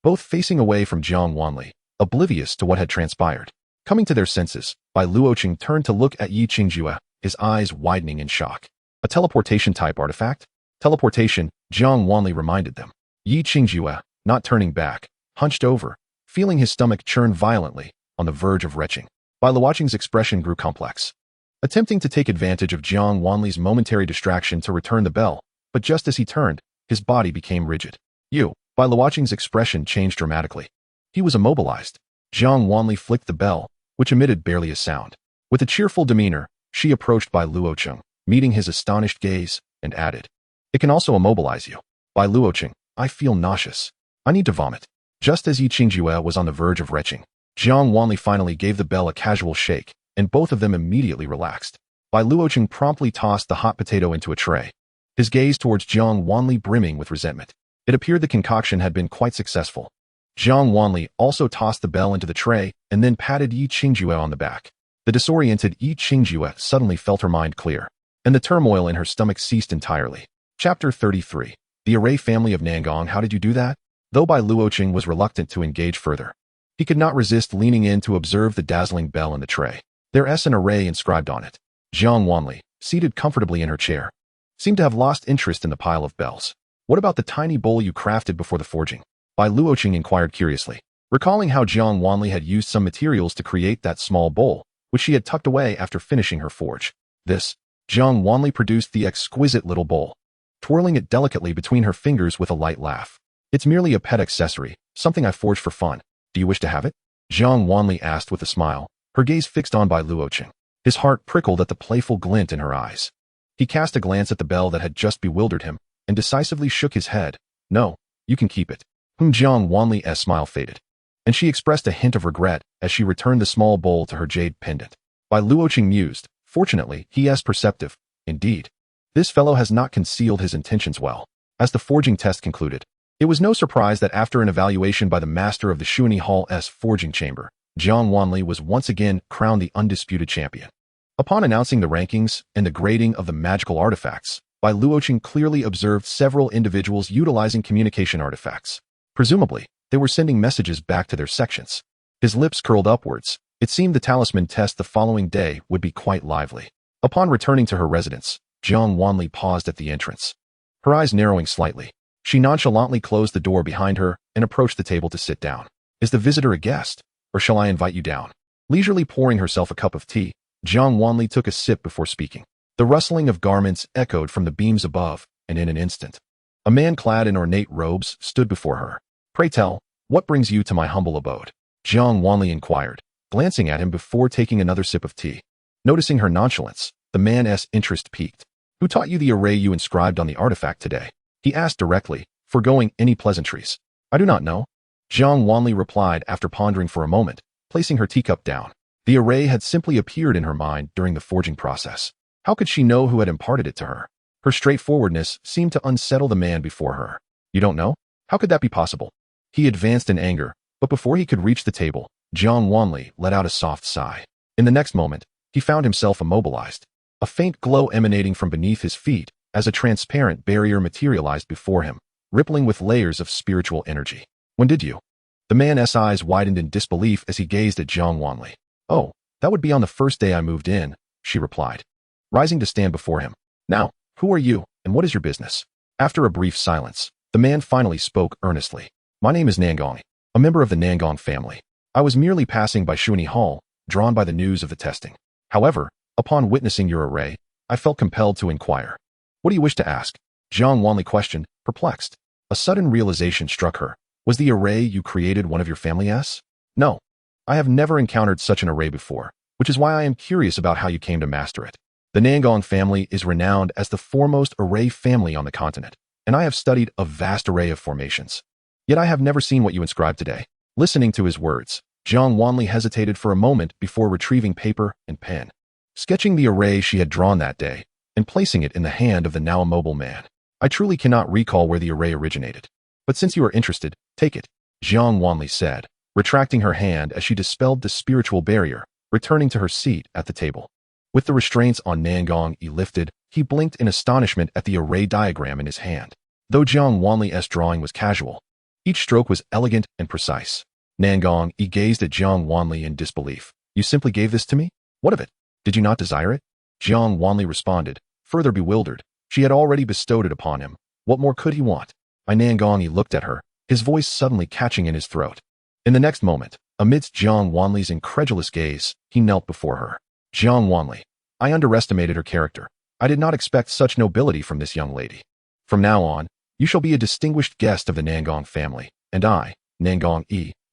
both facing away from Jiang Wanli, oblivious to what had transpired. Coming to their senses, Bai Luoqing turned to look at Yi Qingjue, his eyes widening in shock. A teleportation-type artifact? Teleportation, Jiang Wanli reminded them. Yi Qingjue, not turning back, hunched over, feeling his stomach churn violently, on the verge of retching. Bai Luoqing's expression grew complex, attempting to take advantage of Jiang Wanli's momentary distraction to return the bell, but just as he turned, his body became rigid. Bai Luoqing's expression changed dramatically. He was immobilized. Jiang Wanli flicked the bell, which emitted barely a sound. With a cheerful demeanor, she approached Bai Luoqing, meeting his astonished gaze, and added, "It can also immobilize you. Bai Luoqing, I feel nauseous. I need to vomit." Just as Yi Qingjue was on the verge of retching, Jiang Wanli finally gave the bell a casual shake, and both of them immediately relaxed. Bai Luoqing promptly tossed the hot potato into a tray, his gaze towards Jiang Wanli brimming with resentment. It appeared the concoction had been quite successful. Jiang Wanli also tossed the bell into the tray and then patted Yi Qingjue on the back. The disoriented Yi Qingjue suddenly felt her mind clear, and the turmoil in her stomach ceased entirely. Chapter 33. The Array family of Nangong. How did you do that? Though Bai Luoqing was reluctant to engage further, he could not resist leaning in to observe the dazzling bell in the tray. There's an array inscribed on it. Jiang Wanli, seated comfortably in her chair, seemed to have lost interest in the pile of bells. What about the tiny bowl you crafted before the forging? Bai Luoqing inquired curiously, recalling how Jiang Wanli had used some materials to create that small bowl, which she had tucked away after finishing her forge. Jiang Wanli produced the exquisite little bowl, twirling it delicately between her fingers with a light laugh. It's merely a pet accessory, something I forged for fun. Do you wish to have it? Jiang Wanli asked with a smile, her gaze fixed on Bai Luoqing. His heart prickled at the playful glint in her eyes. He cast a glance at the bell that had just bewildered him, and decisively shook his head. No, you can keep it. Jiang Wanli's smile faded, and she expressed a hint of regret as she returned the small bowl to her jade pendant. Bai Luoqing mused, fortunately, he is perceptive. Indeed. This fellow has not concealed his intentions well. As the forging test concluded, it was no surprise that after an evaluation by the master of the Xuani Hall's forging chamber, Jiang Wanli was once again crowned the undisputed champion. Upon announcing the rankings and the grading of the magical artifacts, Bai Luoqing clearly observed several individuals utilizing communication artifacts. Presumably, they were sending messages back to their sections. His lips curled upwards. It seemed the talisman test the following day would be quite lively. Upon returning to her residence, Jiang Wanli paused at the entrance, her eyes narrowing slightly. She nonchalantly closed the door behind her and approached the table to sit down. Is the visitor a guest, or shall I invite you down? Leisurely pouring herself a cup of tea, Jiang Wanli took a sip before speaking. The rustling of garments echoed from the beams above, and in an instant, a man clad in ornate robes stood before her. Pray tell, what brings you to my humble abode? Jiang Wanli inquired, glancing at him before taking another sip of tea. Noticing her nonchalance, the man's interest piqued. Who taught you the array you inscribed on the artifact today? He asked directly, foregoing any pleasantries. I do not know. Jiang Wanli replied after pondering for a moment, placing her teacup down. The array had simply appeared in her mind during the forging process. How could she know who had imparted it to her? Her straightforwardness seemed to unsettle the man before her. You don't know? How could that be possible? He advanced in anger, but before he could reach the table, Jiang Wanli let out a soft sigh. In the next moment, he found himself immobilized. A faint glow emanating from beneath his feet as a transparent barrier materialized before him, rippling with layers of spiritual energy. When did you? The man's eyes widened in disbelief as he gazed at Jiang Wanli. Oh, that would be on the first day I moved in, she replied, rising to stand before him. Now, who are you, and what is your business? After a brief silence, the man finally spoke earnestly. My name is Nangong, a member of the Nangong family. I was merely passing by Xuani Hall, drawn by the news of the testing. However, upon witnessing your array, I felt compelled to inquire. What do you wish to ask? Jiang Wanli questioned, perplexed. A sudden realization struck her. Was the array you created one of your family's? No. I have never encountered such an array before, which is why I am curious about how you came to master it. The Nangong family is renowned as the foremost array family on the continent, and I have studied a vast array of formations. Yet I have never seen what you inscribed today. Listening to his words, Jiang Wanli hesitated for a moment before retrieving paper and pen, sketching the array she had drawn that day, and placing it in the hand of the now immobile man. I truly cannot recall where the array originated, but since you are interested, take it, Jiang Wanli said, retracting her hand as she dispelled the spiritual barrier, returning to her seat at the table. With the restraints on Nangong lifted, he blinked in astonishment at the array diagram in his hand. Though Jiang Wanli's drawing was casual, each stroke was elegant and precise. Nangong gazed at Jiang Wanli in disbelief. You simply gave this to me? What of it? Did you not desire it? Jiang Wanli responded, further bewildered. She had already bestowed it upon him. What more could he want? Nangong looked at her, his voice suddenly catching in his throat. In the next moment, amidst Jiang Wanli's incredulous gaze, he knelt before her. Jiang Wanli, I underestimated her character. I did not expect such nobility from this young lady. From now on, you shall be a distinguished guest of the Nangong family, and I, Nangong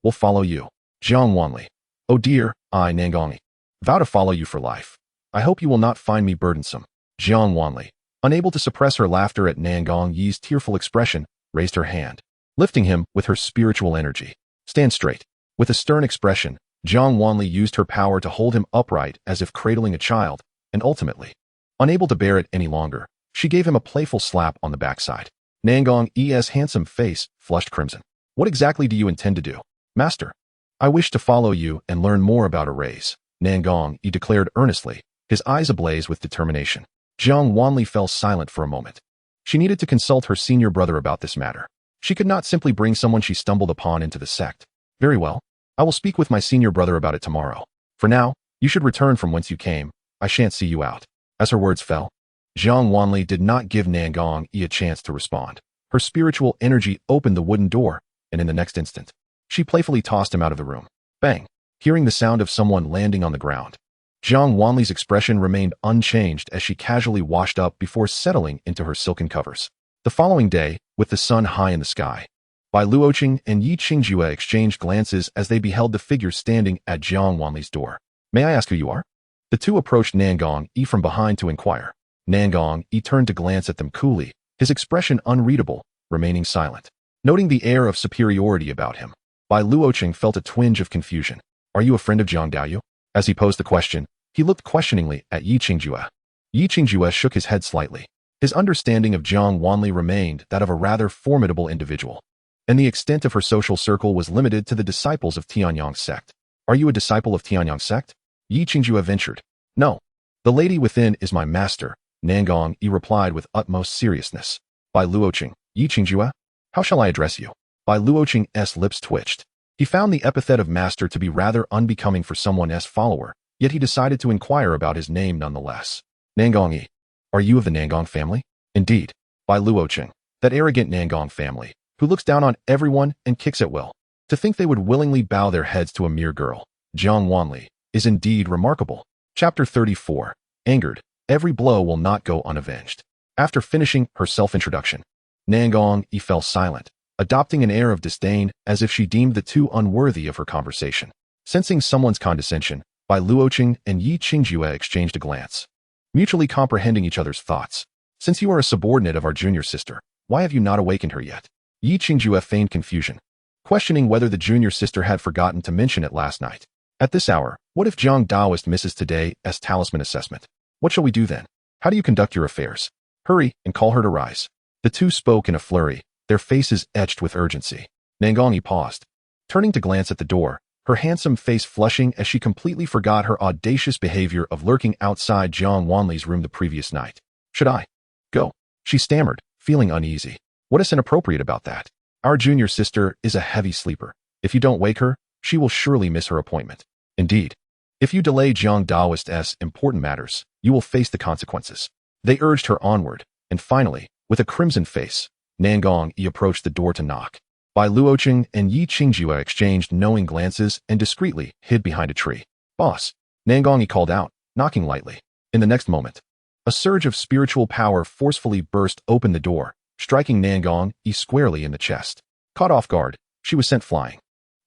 will follow you. Jiang Wanli. Oh dear, I, Nangong vow to follow you for life. I hope you will not find me burdensome. Jiang Wanli, unable to suppress her laughter at Nangong's tearful expression, raised her hand, lifting him with her spiritual energy. Stand straight. With a stern expression, Jiang Wanli used her power to hold him upright as if cradling a child, and ultimately, unable to bear it any longer, she gave him a playful slap on the backside. Nangong's handsome face flushed crimson. What exactly do you intend to do? Master, I wish to follow you and learn more about arrays, Nangong declared earnestly, his eyes ablaze with determination. Jiang Wanli fell silent for a moment. She needed to consult her senior brother about this matter. She could not simply bring someone she stumbled upon into the sect. Very well. I will speak with my senior brother about it tomorrow. For now, you should return from whence you came. I shan't see you out. As her words fell, Jiang Wanli did not give Nangong a chance to respond. Her spiritual energy opened the wooden door, and in the next instant, she playfully tossed him out of the room. Bang! Hearing the sound of someone landing on the ground, Jiang Wanli's expression remained unchanged as she casually washed up before settling into her silken covers. The following day, with the sun high in the sky, Bai Luoqing and Yi Qingjue exchanged glances as they beheld the figure standing at Jiang Wanli's door. May I ask who you are? The two approached Nangong from behind to inquire. Nangong turned to glance at them coolly, his expression unreadable, remaining silent. Noting the air of superiority about him, Bai Luoqing felt a twinge of confusion. Are you a friend of Jiang Dao? As he posed the question, he looked questioningly at Yi Qingjue. Yi Qingjue shook his head slightly. His understanding of Jiang Wanli remained that of a rather formidable individual, and the extent of her social circle was limited to the disciples of Tianyang's sect. Are you a disciple of Tianyang's sect? Yi Qingjue ventured. No. The lady within is my master, Nangong Yi replied with utmost seriousness. By Luoqing, Yi Qingjue? How shall I address you? By Luoqing's lips twitched. He found the epithet of master to be rather unbecoming for someone's follower, yet he decided to inquire about his name nonetheless. Nangong Yi. Are you of the Nangong family? Indeed. By Luoqing. That arrogant Nangong family, who looks down on everyone and kicks at will. To think they would willingly bow their heads to a mere girl, Jiang Wanli, is indeed remarkable. Chapter 34. Angered, every blow will not go unavenged. After finishing her self-introduction, Nangong Yi fell silent, adopting an air of disdain as if she deemed the two unworthy of her conversation. Sensing someone's condescension, Bai Luoqing and Yi Qingjue exchanged a glance, mutually comprehending each other's thoughts. Since you are a subordinate of our junior sister, why have you not awakened her yet? Yi Qingjue feigned confusion, questioning whether the junior sister had forgotten to mention it last night. At this hour, what if Jiang Daoist misses today's talisman assessment? What shall we do then? How do you conduct your affairs? Hurry and call her to rise. The two spoke in a flurry, their faces etched with urgency. Nangong Yi paused, turning to glance at the door, her handsome face flushing as she completely forgot her audacious behavior of lurking outside Jiang Wanli's room the previous night. Should I go? She stammered, feeling uneasy. What is inappropriate about that? Our junior sister is a heavy sleeper. If you don't wake her, she will surely miss her appointment. Indeed. If you delay Jiang Daoist's important matters, you will face the consequences. They urged her onward, and finally, with a crimson face, Nangong Yi approached the door to knock. Bai Luoqing and Yi Qingjue exchanged knowing glances and discreetly hid behind a tree. Boss, Nangong Yi called out, knocking lightly. In the next moment, a surge of spiritual power forcefully burst open the door, striking Nangong Yi squarely in the chest. Caught off guard, she was sent flying.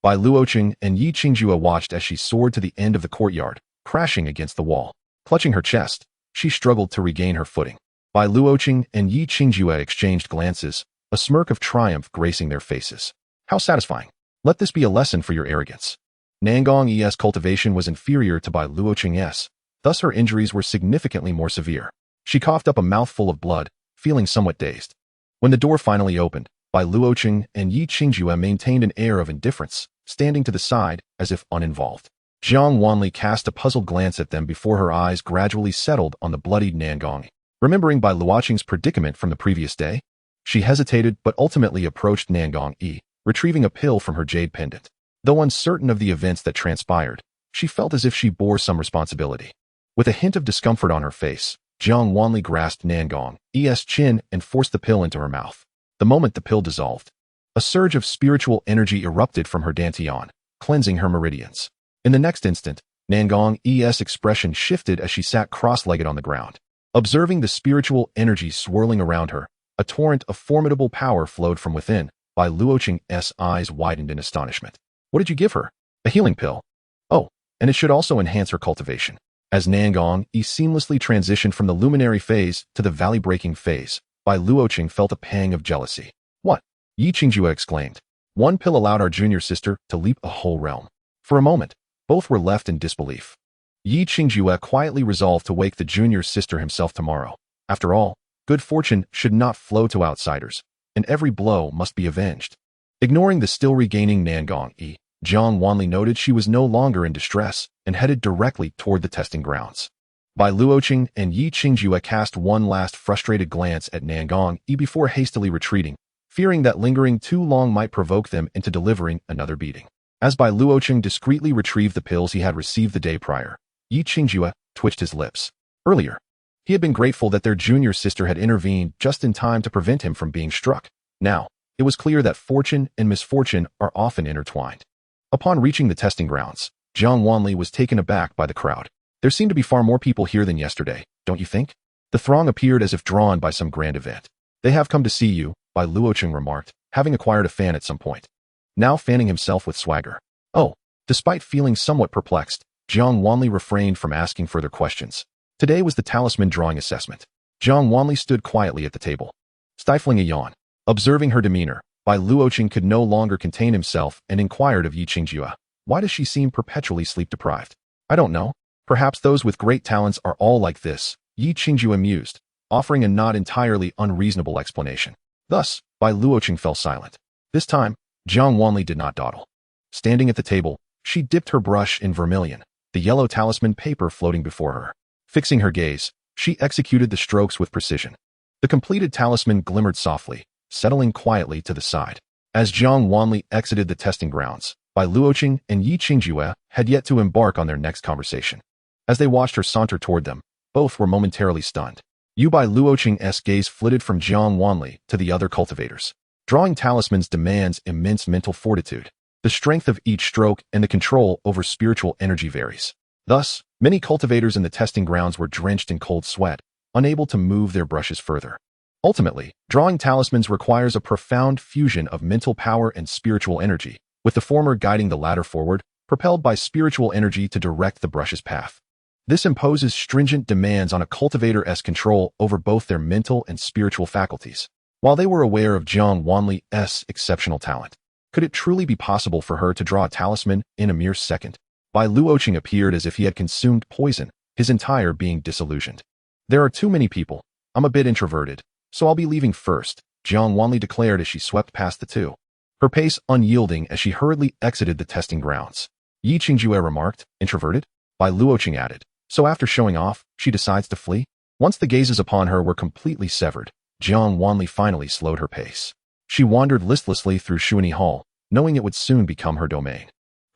Bai Luoqing and Yi Qingjue watched as she soared to the end of the courtyard, crashing against the wall. Clutching her chest, she struggled to regain her footing. Bai Luoqing and Yi Qingjue exchanged glances, a smirk of triumph gracing their faces. How satisfying. Let this be a lesson for your arrogance. Nangong Yi's cultivation was inferior to Bai Luoqing's, thus her injuries were significantly more severe. She coughed up a mouthful of blood, feeling somewhat dazed. When the door finally opened, Bai Luoqing and Yi Qingjue maintained an air of indifference, standing to the side as if uninvolved. Jiang Wanli cast a puzzled glance at them before her eyes gradually settled on the bloodied Nangong Yi. Remembering Bai Luoqing's predicament from the previous day, she hesitated but ultimately approached Nangong Yi, retrieving a pill from her jade pendant. Though uncertain of the events that transpired, she felt as if she bore some responsibility. With a hint of discomfort on her face, Jiang Wanli grasped Nangong Yi's chin and forced the pill into her mouth. The moment the pill dissolved, a surge of spiritual energy erupted from her dantian, cleansing her meridians. In the next instant, Nangong Yi's expression shifted as she sat cross-legged on the ground. Observing the spiritual energy swirling around her, a torrent of formidable power flowed from within. Bai Luoqing's eyes widened in astonishment. What did you give her? A healing pill. Oh, and it should also enhance her cultivation. As Nangong Yi seamlessly transitioned from the luminary phase to the valley-breaking phase, Bai Luoqing felt a pang of jealousy. What? Yi Qingjue exclaimed. One pill allowed our junior sister to leap a whole realm. For a moment, both were left in disbelief. Yi Qingjue quietly resolved to wake the junior sister himself tomorrow. After all, good fortune should not flow to outsiders, and every blow must be avenged. Ignoring the still regaining Nangong Yi, Jiang Wanli noted she was no longer in distress and headed directly toward the testing grounds. Bai Luoqing and Yi Qingjue cast one last frustrated glance at Nangong Yi before hastily retreating, fearing that lingering too long might provoke them into delivering another beating. As Bai Luoqing discreetly retrieved the pills he had received the day prior, Yi Qingjue twitched his lips. Earlier, he had been grateful that their junior sister had intervened just in time to prevent him from being struck. Now, it was clear that fortune and misfortune are often intertwined. Upon reaching the testing grounds, Jiang Wanli was taken aback by the crowd. There seemed to be far more people here than yesterday, don't you think? The throng appeared as if drawn by some grand event. They have come to see you, Bai Luoqing remarked, having acquired a fan at some point. Now fanning himself with swagger. Oh, despite feeling somewhat perplexed, Jiang Wanli refrained from asking further questions. Today was the talisman drawing assessment. Jiang Wanli stood quietly at the table, stifling a yawn. Observing her demeanor, Bai Luoqing could no longer contain himself and inquired of Yi Qingjue. Why does she seem perpetually sleep-deprived? I don't know. Perhaps those with great talents are all like this, Yi Qingjue mused, offering a not entirely unreasonable explanation. Thus, Bai Luoqing fell silent. This time, Jiang Wanli did not dawdle. Standing at the table, she dipped her brush in vermilion, the yellow talisman paper floating before her. Fixing her gaze, she executed the strokes with precision. The completed talisman glimmered softly, settling quietly to the side. As Jiang Wanli exited the testing grounds, Bai Luoqing and Yi Qingjue had yet to embark on their next conversation. As they watched her saunter toward them, both were momentarily stunned. Bai Luoqing's gaze flitted from Jiang Wanli to the other cultivators. Drawing talismans demands immense mental fortitude. The strength of each stroke and the control over spiritual energy varies. Thus, many cultivators in the testing grounds were drenched in cold sweat, unable to move their brushes further. Ultimately, drawing talismans requires a profound fusion of mental power and spiritual energy, with the former guiding the latter forward, propelled by spiritual energy to direct the brush's path. This imposes stringent demands on a cultivator's control over both their mental and spiritual faculties. While they were aware of Jiang Wanli's exceptional talent, could it truly be possible for her to draw a talisman in a mere second? Bai Luoqing appeared as if he had consumed poison, his entire being disillusioned. There are too many people. I'm a bit introverted, so I'll be leaving first, Jiang Wanli declared as she swept past the two, her pace unyielding as she hurriedly exited the testing grounds. Yi Qingjue remarked, introverted? Bai Luoqing added, so after showing off, she decides to flee? Once the gazes upon her were completely severed, Jiang Wanli finally slowed her pace. She wandered listlessly through Shuani Hall, knowing it would soon become her domain.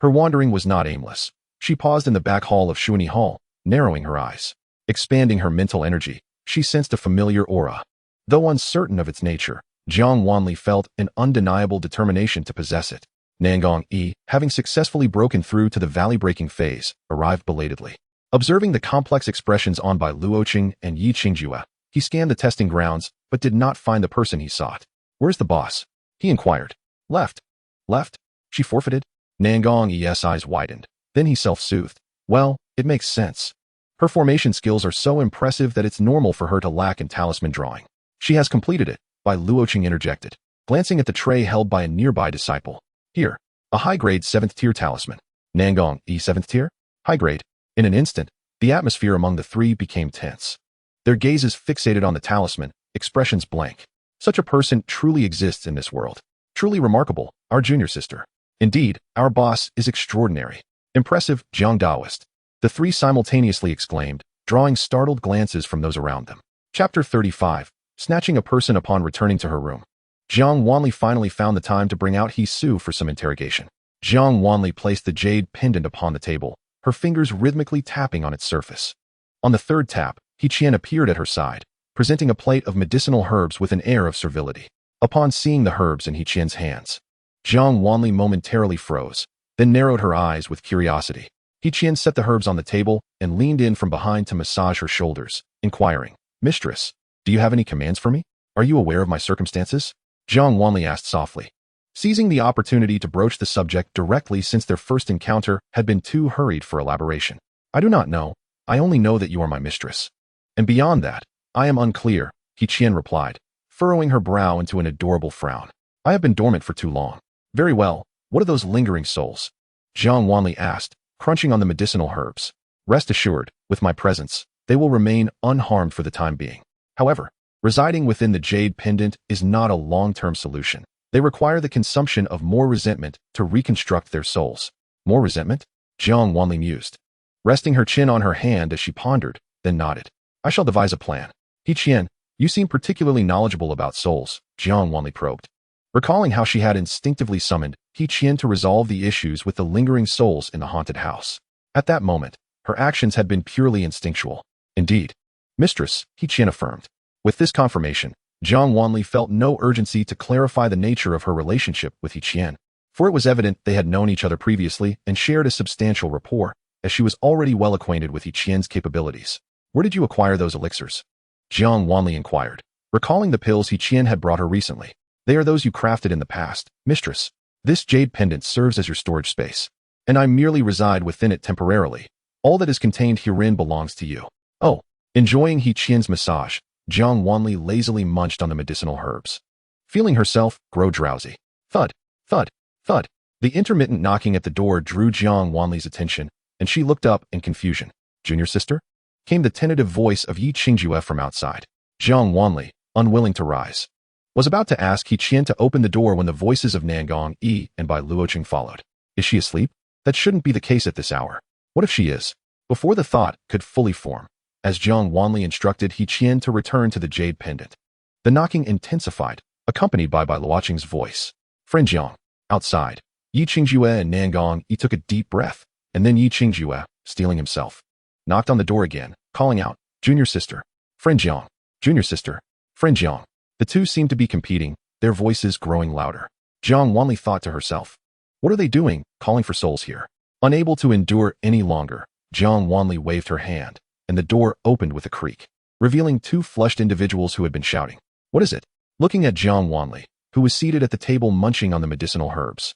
Her wandering was not aimless. She paused in the back hall of Shuani Hall, narrowing her eyes. Expanding her mental energy, she sensed a familiar aura. Though uncertain of its nature, Jiang Wanli felt an undeniable determination to possess it. Nangong Yi, having successfully broken through to the valley-breaking phase, arrived belatedly. Observing the complex expressions on Bai Luoqing and Yi Qingjue, he scanned the testing grounds, but did not find the person he sought. Where's the boss? He inquired. Left. Left? She forfeited? Nangong Yi's eyes widened. Then he self-soothed. Well, it makes sense. Her formation skills are so impressive that it's normal for her to lack in talisman drawing. She has completed it, Bai Luoqing interjected, glancing at the tray held by a nearby disciple. Here, a high-grade 7th-tier talisman. Nangong Yi 7th tier? High-grade. In an instant, the atmosphere among the three became tense. Their gazes fixated on the talisman, expressions blank. Such a person truly exists in this world. Truly remarkable, our junior sister. Indeed, our boss is extraordinary. Impressive, Jiang Daoist. The three simultaneously exclaimed, drawing startled glances from those around them. Chapter 35. Snatching a person upon returning to her room. Jiang Wanli finally found the time to bring out He Su for some interrogation. Jiang Wanli placed the jade pendant upon the table, her fingers rhythmically tapping on its surface. On the third tap, He Qian appeared at her side, presenting a plate of medicinal herbs with an air of servility. Upon seeing the herbs in He Qian's hands, Jiang Wanli momentarily froze, then narrowed her eyes with curiosity. He Qian set the herbs on the table and leaned in from behind to massage her shoulders, inquiring, Mistress, do you have any commands for me? Are you aware of my circumstances? Jiang Wanli asked softly, seizing the opportunity to broach the subject directly since their first encounter had been too hurried for elaboration. I do not know. I only know that you are my mistress. And beyond that, I am unclear, He Qian replied, furrowing her brow into an adorable frown. I have been dormant for too long. Very well, what are those lingering souls? Jiang Wanli asked, crunching on the medicinal herbs. Rest assured, with my presence, they will remain unharmed for the time being. However, residing within the jade pendant is not a long-term solution. They require the consumption of more resentment to reconstruct their souls. More resentment? Jiang Wanli mused, resting her chin on her hand as she pondered, then nodded. I shall devise a plan. He Qian, you seem particularly knowledgeable about souls, Jiang Wanli probed. Recalling how she had instinctively summoned He Qian to resolve the issues with the lingering souls in the haunted house. At that moment, her actions had been purely instinctual. Indeed. Mistress, He Qian affirmed. With this confirmation, Jiang Wanli felt no urgency to clarify the nature of her relationship with He Qian, for it was evident they had known each other previously and shared a substantial rapport, as she was already well acquainted with He Qian's capabilities. Where did you acquire those elixirs? Jiang Wanli inquired, recalling the pills He Qian had brought her recently. They are those you crafted in the past, mistress. This jade pendant serves as your storage space, and I merely reside within it temporarily. All that is contained herein belongs to you. Oh, enjoying He Qian's massage, Jiang Wanli lazily munched on the medicinal herbs, feeling herself grow drowsy. Thud, thud, thud. The intermittent knocking at the door drew Jiang Wanli's attention, and she looked up in confusion. Junior sister? Came the tentative voice of Yi Qingjue from outside. Jiang Wanli, unwilling to rise, was about to ask He Qian to open the door when the voices of Nangong Yi and Bai Luoqing followed. Is she asleep? That shouldn't be the case at this hour. What if she is? Before the thought could fully form, as Jiang Wanli instructed He Qian to return to the jade pendant, the knocking intensified, accompanied by Bai Luoqing's voice. Friend Jiang. Outside, Yi Qingjue and Nangong Yi took a deep breath, and then Yi Qingjue, steeling himself, knocked on the door again, calling out, Junior sister. Friend Jiang. Junior sister. Friend Jiang. The two seemed to be competing, their voices growing louder. Jiang Wanli thought to herself, what are they doing, calling for souls here? Unable to endure any longer, Jiang Wanli waved her hand, and the door opened with a creak, revealing two flushed individuals who had been shouting. What is it? Looking at Jiang Wanli, who was seated at the table munching on the medicinal herbs,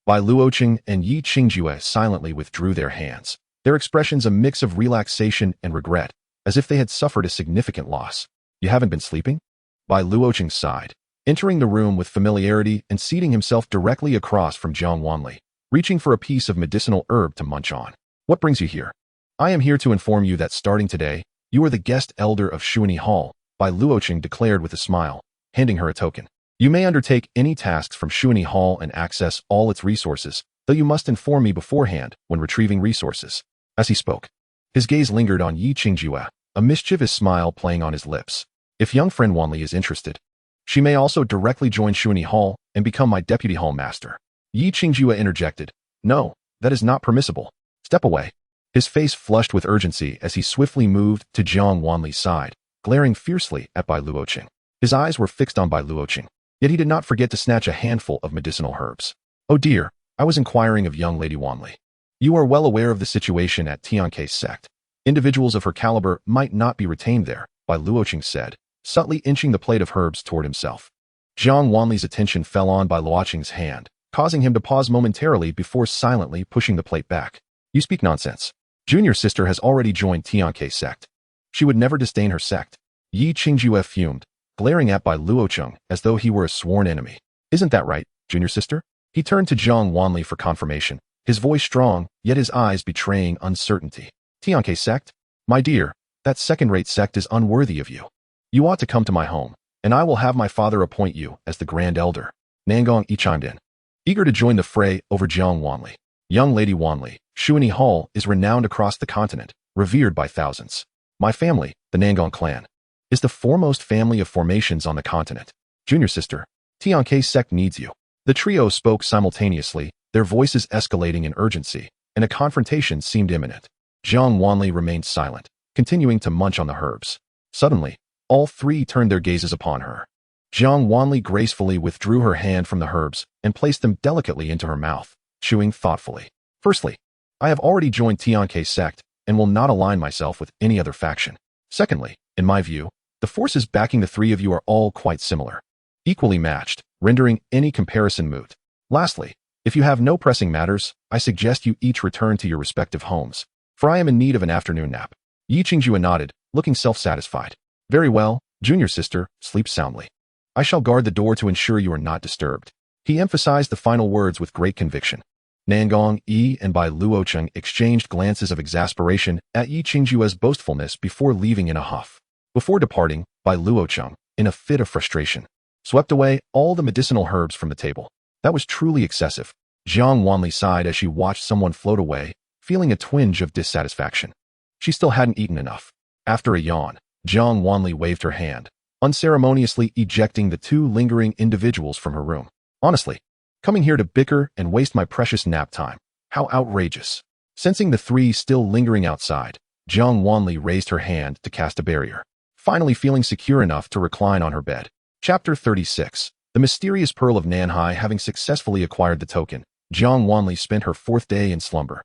Bai Luoqing and Yi Qingjue silently withdrew their hands, their expressions a mix of relaxation and regret, as if they had suffered a significant loss. You haven't been sleeping? Bai Luoqing sighed, entering the room with familiarity and seating himself directly across from Jiang Wanli, reaching for a piece of medicinal herb to munch on. What brings you here? I am here to inform you that starting today, you are the guest elder of Shuani Hall, Bai Luoqing declared with a smile, handing her a token. You may undertake any tasks from Shuani Hall and access all its resources, though you must inform me beforehand when retrieving resources. As he spoke, his gaze lingered on Yi Qingjue, a mischievous smile playing on his lips. If young friend Wanli is interested, she may also directly join Shuani Hall and become my deputy hall master. Yi Qingjue interjected. No, that is not permissible. Step away. His face flushed with urgency as he swiftly moved to Jiang Wanli's side, glaring fiercely at Bai Luoqing. His eyes were fixed on Bai Luoqing, yet he did not forget to snatch a handful of medicinal herbs. Oh dear, I was inquiring of young Lady Wanli. You are well aware of the situation at Tianke's sect. Individuals of her caliber might not be retained there, Bai Luoqing said, subtly inching the plate of herbs toward himself. Jiang Wanli's attention fell on Bai Luoqing's hand, causing him to pause momentarily before silently pushing the plate back. You speak nonsense. Junior sister has already joined Tianke's sect. She would never disdain her sect. Yi Qingjue fumed, glaring at Bai Luoqing as though he were a sworn enemy. Isn't that right, junior sister? He turned to Jiang Wanli for confirmation, his voice strong, yet his eyes betraying uncertainty. Tianke sect? My dear, that second-rate sect is unworthy of you. You ought to come to my home, and I will have my father appoint you as the Grand Elder. Nangong Yi chimed in, eager to join the fray over Jiang Wanli. Young Lady Wanli, Shuani Hall is renowned across the continent, revered by thousands. My family, the Nangong clan, is the foremost family of formations on the continent. Junior sister, Tianke's sect needs you. The trio spoke simultaneously, their voices escalating in urgency, and a confrontation seemed imminent. Jiang Wanli remained silent, continuing to munch on the herbs. Suddenly, all three turned their gazes upon her. Jiang Wanli gracefully withdrew her hand from the herbs and placed them delicately into her mouth, chewing thoughtfully. Firstly, I have already joined Tianke's sect and will not align myself with any other faction. Secondly, in my view, the forces backing the three of you are all quite similar, equally matched, rendering any comparison moot. Lastly, if you have no pressing matters, I suggest you each return to your respective homes, for I am in need of an afternoon nap. Yi Qingjue nodded, looking self-satisfied. Very well, junior sister, sleep soundly. I shall guard the door to ensure you are not disturbed. He emphasized the final words with great conviction. Nangong Yi and Bai Luoqing exchanged glances of exasperation at Yi Qingjue's boastfulness before leaving in a huff. Before departing, Bai Luoqing, in a fit of frustration, swept away all the medicinal herbs from the table. That was truly excessive. Jiang Wanli sighed as she watched someone float away, feeling a twinge of dissatisfaction. She still hadn't eaten enough. After a yawn, Jiang Wanli waved her hand, unceremoniously ejecting the two lingering individuals from her room. Honestly, coming here to bicker and waste my precious nap time. How outrageous. Sensing the three still lingering outside, Jiang Wanli raised her hand to cast a barrier, finally feeling secure enough to recline on her bed. Chapter 36. The mysterious Pearl of Nanhai. Having successfully acquired the token, Jiang Wanli spent her fourth day in slumber,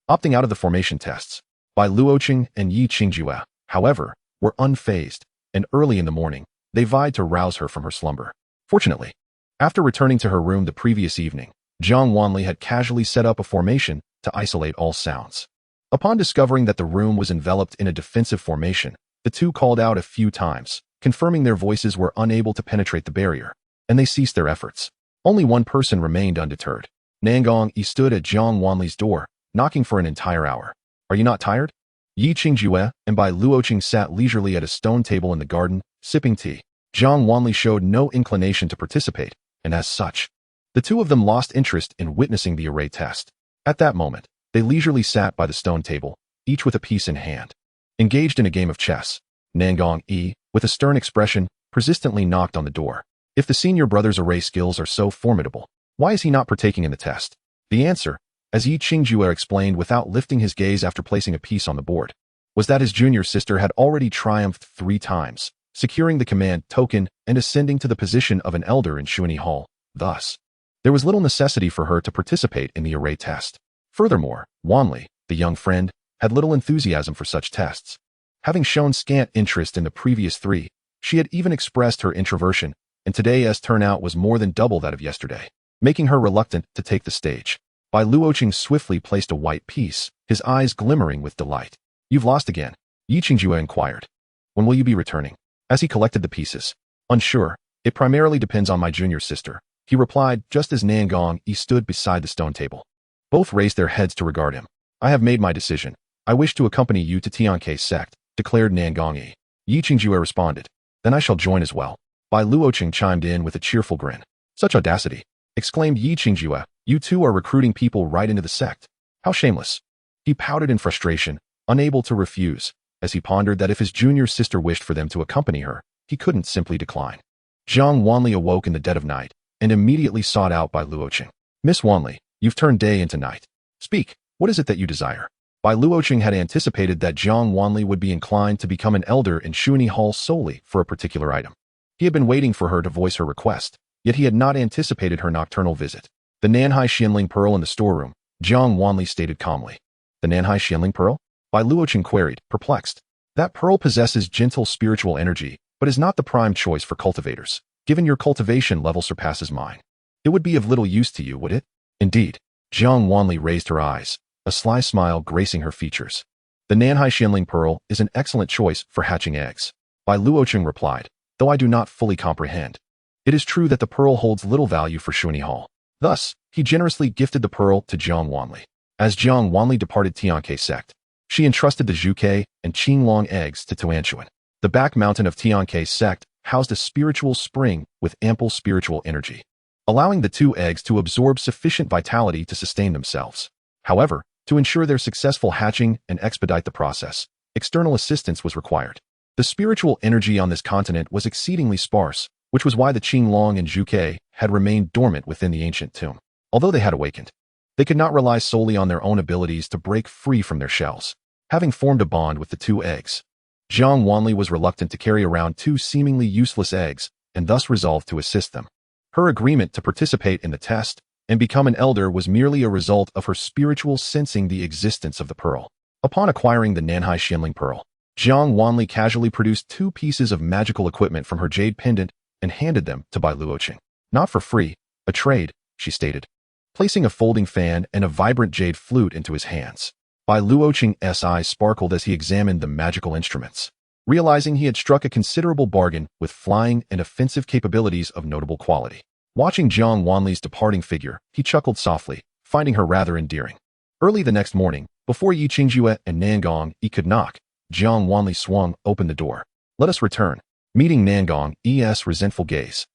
opting out of the formation tests. Bai Luoqing and Yi Qingjue, however, were unfazed, and early in the morning, they vied to rouse her from her slumber. Fortunately, after returning to her room the previous evening, Jiang Wanli had casually set up a formation to isolate all sounds. Upon discovering that the room was enveloped in a defensive formation, the two called out a few times, confirming their voices were unable to penetrate the barrier, and they ceased their efforts. Only one person remained undeterred. Nangong Yi stood at Jiang Wanli's door, knocking for an entire hour. Are you not tired? Yi Qingjue and Bai Luoqing sat leisurely at a stone table in the garden, sipping tea. Jiang Wanli showed no inclination to participate, and as such, the two of them lost interest in witnessing the array test. At that moment, they leisurely sat by the stone table, each with a piece in hand. Engaged in a game of chess, Nangong Yi, with a stern expression, persistently knocked on the door. If the senior brother's array skills are so formidable, why is he not partaking in the test? The answer, as Yi Qingjue explained without lifting his gaze after placing a piece on the board, was that his junior sister had already triumphed 3 times, securing the command token and ascending to the position of an elder in Xuanyi Hall. Thus, there was little necessity for her to participate in the array test. Furthermore, Wanli, the young friend, had little enthusiasm for such tests. Having shown scant interest in the previous 3, she had even expressed her introversion, and today's turnout was more than double that of yesterday, making her reluctant to take the stage. Bai Luoqing swiftly placed a white piece, his eyes glimmering with delight. You've lost again, Yi Qingjue inquired. When will you be returning? As he collected the pieces. Unsure, it primarily depends on my junior sister, he replied just as Nangong Yi stood beside the stone table. Both raised their heads to regard him. I have made my decision. I wish to accompany you to Tianke sect, declared Nangong Yi. Yi Qingjue responded. Then I shall join as well. Bai Luoqing chimed in with a cheerful grin. Such audacity, exclaimed Yi Qingjue. You two are recruiting people right into the sect. How shameless. He pouted in frustration, unable to refuse, as he pondered that if his junior sister wished for them to accompany her, he couldn't simply decline. Jiang Wanli awoke in the dead of night, and immediately sought out Bai Luoqing. Miss Wanli, you've turned day into night. Speak, what is it that you desire? Bai Luoqing had anticipated that Jiang Wanli would be inclined to become an elder in Xuanyi Hall solely for a particular item. He had been waiting for her to voice her request, yet he had not anticipated her nocturnal visit. The Nanhai Xianling pearl in the storeroom, Jiang Wanli stated calmly. The Nanhai Xianling pearl? Bai Luoqing queried, perplexed. That pearl possesses gentle spiritual energy, but is not the prime choice for cultivators. Given your cultivation level surpasses mine, it would be of little use to you, would it? Indeed. Jiang Wanli raised her eyes, a sly smile gracing her features. The Nanhai Xianling pearl is an excellent choice for hatching eggs. Bai Luoqing replied, though I do not fully comprehend. It is true that the pearl holds little value for Xuanyi Hall. Thus, he generously gifted the pearl to Jiang Wanli. As Jiang Wanli departed Tianke sect, she entrusted the Zhuke and Qinglong eggs to Tuanchuan. The back mountain of Tianke sect housed a spiritual spring with ample spiritual energy, allowing the 2 eggs to absorb sufficient vitality to sustain themselves. However, to ensure their successful hatching and expedite the process, external assistance was required. The spiritual energy on this continent was exceedingly sparse, which was why the Qinglong and Zhuke had remained dormant within the ancient tomb. Although they had awakened, they could not rely solely on their own abilities to break free from their shells. Having formed a bond with the 2 eggs, Jiang Wanli was reluctant to carry around 2 seemingly useless eggs and thus resolved to assist them. Her agreement to participate in the test and become an elder was merely a result of her spiritual sensing the existence of the pearl. Upon acquiring the Nanhai Xianling pearl, Jiang Wanli casually produced 2 pieces of magical equipment from her jade pendant and handed them to Bai Luoqing. Not for free, a trade, she stated, placing a folding fan and a vibrant jade flute into his hands. Bai Luoqing's eyes sparkled as he examined the magical instruments, realizing he had struck a considerable bargain with flying and offensive capabilities of notable quality. Watching Jiang Wanli's departing figure, he chuckled softly, finding her rather endearing. Early the next morning, before Yi Qingjue and Nangong Yi could knock, Jiang Wanli swung open the door. Let us return. Meeting Nangong Yi's resentful gaze,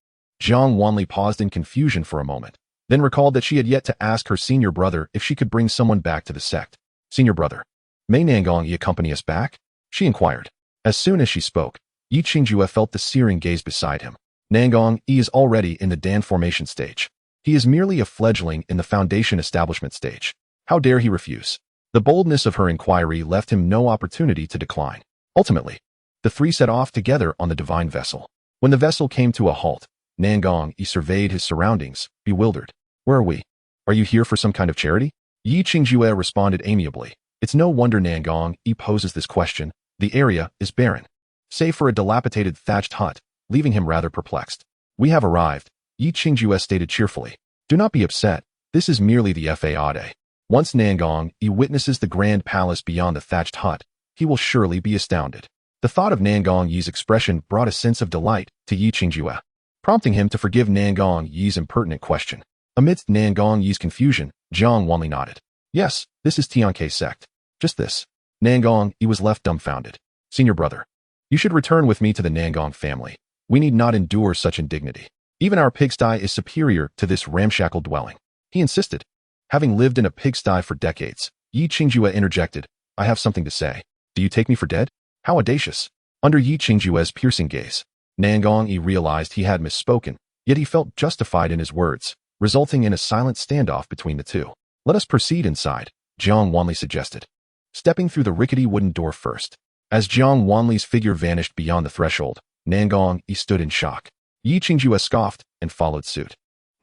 Jiang Wanli paused in confusion for a moment, then recalled that she had yet to ask her senior brother if she could bring someone back to the sect. Senior brother, may Nangong Yi accompany us back? She inquired. As soon as she spoke, Yi Qingjue felt the searing gaze beside him. Nangong Yi is already in the Dan formation stage. He is merely a fledgling in the foundation establishment stage. How dare he refuse? The boldness of her inquiry left him no opportunity to decline. Ultimately, the 3 set off together on the divine vessel. When the vessel came to a halt, Nangong Yi surveyed his surroundings, bewildered. Where are we? Are you here for some kind of charity? Yi Qingjue responded amiably. It's no wonder Nangong Yi poses this question. The area is barren, save for a dilapidated thatched hut, leaving him rather perplexed. We have arrived, Yi Qingjue stated cheerfully. Do not be upset, this is merely the Fade. Once Nangong Yi witnesses the grand palace beyond the thatched hut, he will surely be astounded. The thought of Nangong Yi's expression brought a sense of delight to Yi Qingjue, prompting him to forgive Nangong Yi's impertinent question. Amidst Nangong Yi's confusion, Jiang Wanli nodded. Yes, this is Tianke sect. Just this. Nangong, he was left dumbfounded. Senior brother, you should return with me to the Nangong family. We need not endure such indignity. Even our pigsty is superior to this ramshackle dwelling. He insisted. Having lived in a pigsty for decades, Yi Qingjue interjected, I have something to say. Do you take me for dead? How audacious. Under Yi Qingjue's piercing gaze, Nangong Yi realized he had misspoken, yet he felt justified in his words, resulting in a silent standoff between the two. Let us proceed inside, Jiang Wanli suggested, stepping through the rickety wooden door first. As Jiang Wanli's figure vanished beyond the threshold, Nangong Yi stood in shock. Yi Qingjue scoffed and followed suit.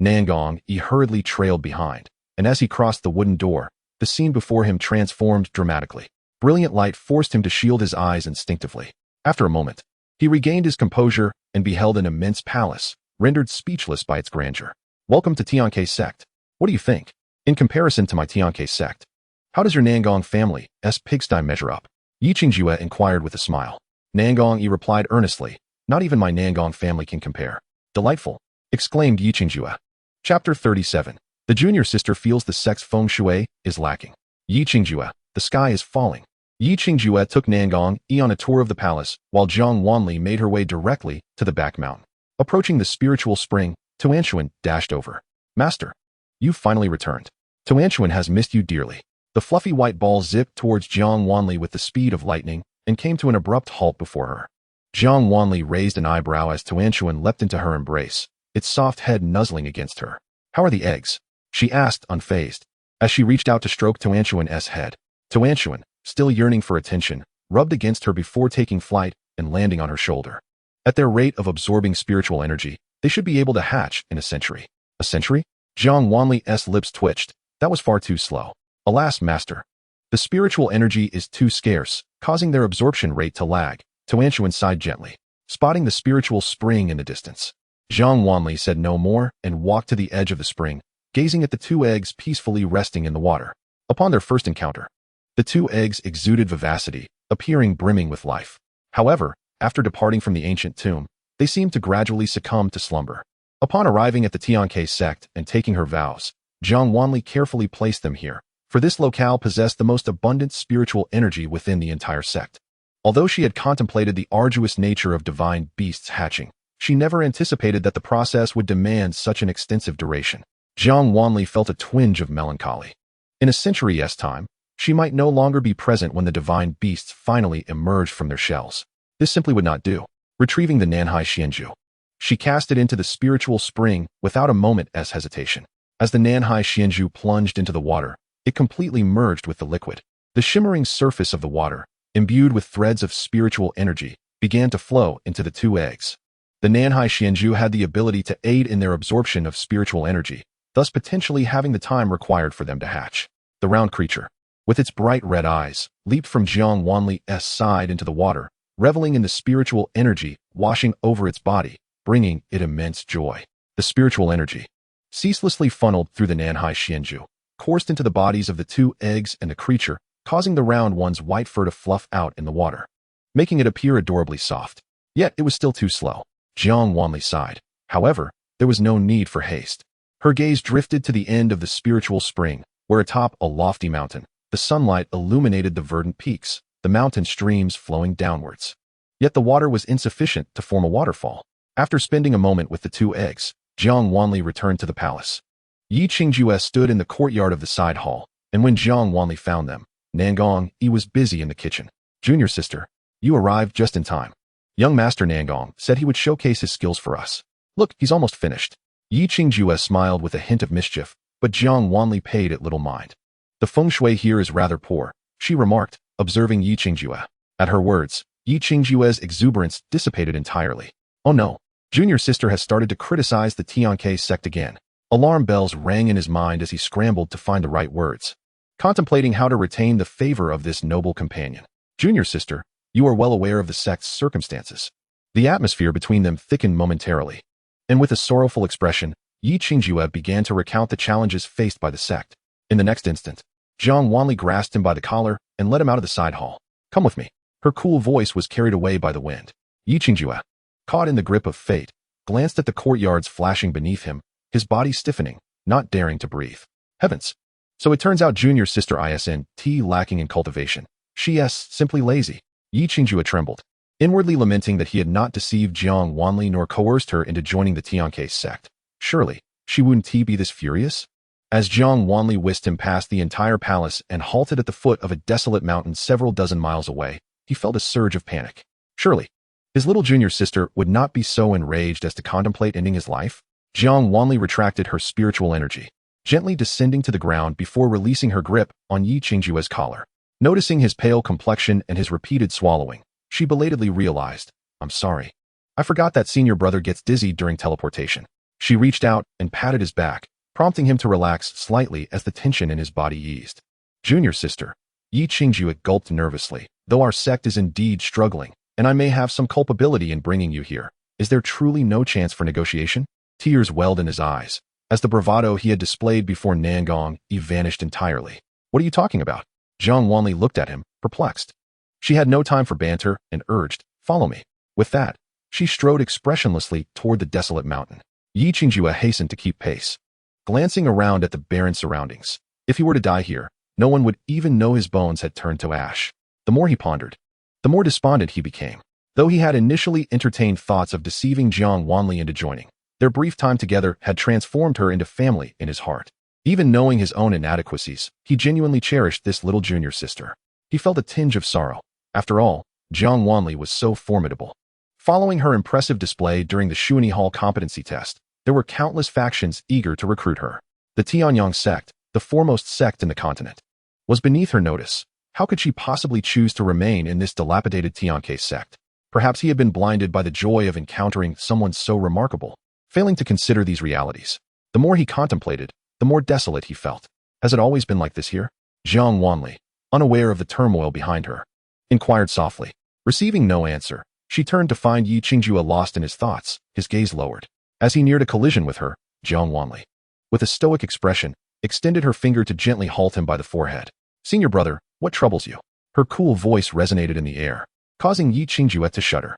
Nangong Yi hurriedly trailed behind, and as he crossed the wooden door, the scene before him transformed dramatically. Brilliant light forced him to shield his eyes instinctively. After a moment, he regained his composure and beheld an immense palace, rendered speechless by its grandeur. Welcome to Xianxia sect. What do you think? In comparison to my Xianxia sect, how does your Nangong family's pigsty measure up? Yi Qingjue inquired with a smile. Nangong Yi replied earnestly, not even my Nangong family can compare. Delightful, exclaimed Yi Qingjue. Chapter 37. The junior sister feels the sect's feng shui is lacking. Yi Qingjue, the sky is falling. Yi Qingjue took Nangong Yi on a tour of the palace, while Jiang Wanli made her way directly to the back mountain. Approaching the spiritual spring, Tuanshuan dashed over. Master, you've finally returned. Tuanshuan has missed you dearly. The fluffy white ball zipped towards Jiang Wanli with the speed of lightning and came to an abrupt halt before her. Jiang Wanli raised an eyebrow as Tuanshuan leapt into her embrace, its soft head nuzzling against her. How are the eggs? She asked, unfazed, as she reached out to stroke Tuanshuan's head. Tuanshuan, still yearning for attention, rubbed against her before taking flight and landing on her shoulder. At their rate of absorbing spiritual energy, they should be able to hatch in a century. A century? Jiang Wanli's lips twitched. That was far too slow. Alas, master. The spiritual energy is too scarce, causing their absorption rate to lag. Tuanshuan sighed gently, spotting the spiritual spring in the distance. Jiang Wanli said no more and walked to the edge of the spring, gazing at the two eggs peacefully resting in the water. Upon their first encounter, the two eggs exuded vivacity, appearing brimming with life. However, after departing from the ancient tomb, they seemed to gradually succumb to slumber. Upon arriving at the Xianxia sect and taking her vows, Jiang Wanli carefully placed them here, for this locale possessed the most abundant spiritual energy within the entire sect. Although she had contemplated the arduous nature of divine beasts hatching, she never anticipated that the process would demand such an extensive duration. Jiang Wanli felt a twinge of melancholy. In a century's time, she might no longer be present when the divine beasts finally emerged from their shells. This simply would not do. Retrieving the Nanhai Xianju, she cast it into the spiritual spring without a moment's hesitation. As the Nanhai Xianju plunged into the water, it completely merged with the liquid. The shimmering surface of the water, imbued with threads of spiritual energy, began to flow into the two eggs. The Nanhai Xianju had the ability to aid in their absorption of spiritual energy, thus potentially having the time required for them to hatch. The round creature, with its bright red eyes, leaped from Jiang Wanli's side into the water, reveling in the spiritual energy washing over its body, bringing it immense joy. The spiritual energy, ceaselessly funneled through the Nanhai Xianju, coursed into the bodies of the two eggs and the creature, causing the round one's white fur to fluff out in the water, making it appear adorably soft. Yet it was still too slow. Jiang Wanli sighed. However, there was no need for haste. Her gaze drifted to the end of the spiritual spring, where atop a lofty mountain, the sunlight illuminated the verdant peaks, the mountain streams flowing downwards. Yet the water was insufficient to form a waterfall. After spending a moment with the two eggs, Jiang Wanli returned to the palace. Yi Qingjue stood in the courtyard of the side hall, and when Jiang Wanli found them, Nangong Yi was busy in the kitchen. Junior sister, you arrived just in time. Young Master Nangong said he would showcase his skills for us. Look, he's almost finished. Yi Qingjue smiled with a hint of mischief, but Jiang Wanli paid it little mind. The feng shui here is rather poor, she remarked, observing Yi Qingjue. At her words, Yi Qingjue's exuberance dissipated entirely. Oh no, junior sister has started to criticize the Xianxia sect again. Alarm bells rang in his mind as he scrambled to find the right words, contemplating how to retain the favor of this noble companion. Junior sister, you are well aware of the sect's circumstances. The atmosphere between them thickened momentarily, and with a sorrowful expression, Yi Qingjue began to recount the challenges faced by the sect. In the next instant, Jiang Wanli grasped him by the collar and led him out of the side hall. Come with me. Her cool voice was carried away by the wind. Yi Qingjue, caught in the grip of fate, glanced at the courtyards flashing beneath him, his body stiffening, not daring to breathe. Heavens! So it turns out junior sister isn't lacking in cultivation. Simply lazy. Yi Qingjue trembled, inwardly lamenting that he had not deceived Jiang Wanli nor coerced her into joining the Xianxia sect. Surely, she wouldn't be this furious? As Jiang Wanli whisked him past the entire palace and halted at the foot of a desolate mountain several dozen miles away, he felt a surge of panic. Surely, his little junior sister would not be so enraged as to contemplate ending his life? Jiang Wanli retracted her spiritual energy, gently descending to the ground before releasing her grip on Yi Qingjue's collar. Noticing his pale complexion and his repeated swallowing, she belatedly realized, "I'm sorry. I forgot that senior brother gets dizzy during teleportation." She reached out and patted his back, prompting him to relax slightly as the tension in his body eased. "Junior sister," Yi Qingjue gulped nervously, "though our sect is indeed struggling, and I may have some culpability in bringing you here, is there truly no chance for negotiation?" Tears welled in his eyes, as the bravado he had displayed before Nangong vanished entirely. "What are you talking about?" Jiang Wanli looked at him, perplexed. She had no time for banter and urged, "Follow me." With that, she strode expressionlessly toward the desolate mountain. Yi Qingjue hastened to keep pace, glancing around at the barren surroundings. If he were to die here, no one would even know his bones had turned to ash. The more he pondered, the more despondent he became. Though he had initially entertained thoughts of deceiving Jiang Wanli into joining, their brief time together had transformed her into family in his heart. Even knowing his own inadequacies, he genuinely cherished this little junior sister. He felt a tinge of sorrow. After all, Jiang Wanli was so formidable. Following her impressive display during the Shuani Hall competency test, there were countless factions eager to recruit her. The Tianyang sect, the foremost sect in the continent, was beneath her notice. How could she possibly choose to remain in this dilapidated Tianke sect? Perhaps he had been blinded by the joy of encountering someone so remarkable. Failing to consider these realities, the more he contemplated, the more desolate he felt. Has it always been like this here? Jiang Wanli, unaware of the turmoil behind her, inquired softly. Receiving no answer, she turned to find Yi Qingjue lost in his thoughts, his gaze lowered. As he neared a collision with her, Jiang Wanli, with a stoic expression, extended her finger to gently halt him by the forehead. "Senior brother, what troubles you?" Her cool voice resonated in the air, causing Yi Qingjue to shudder.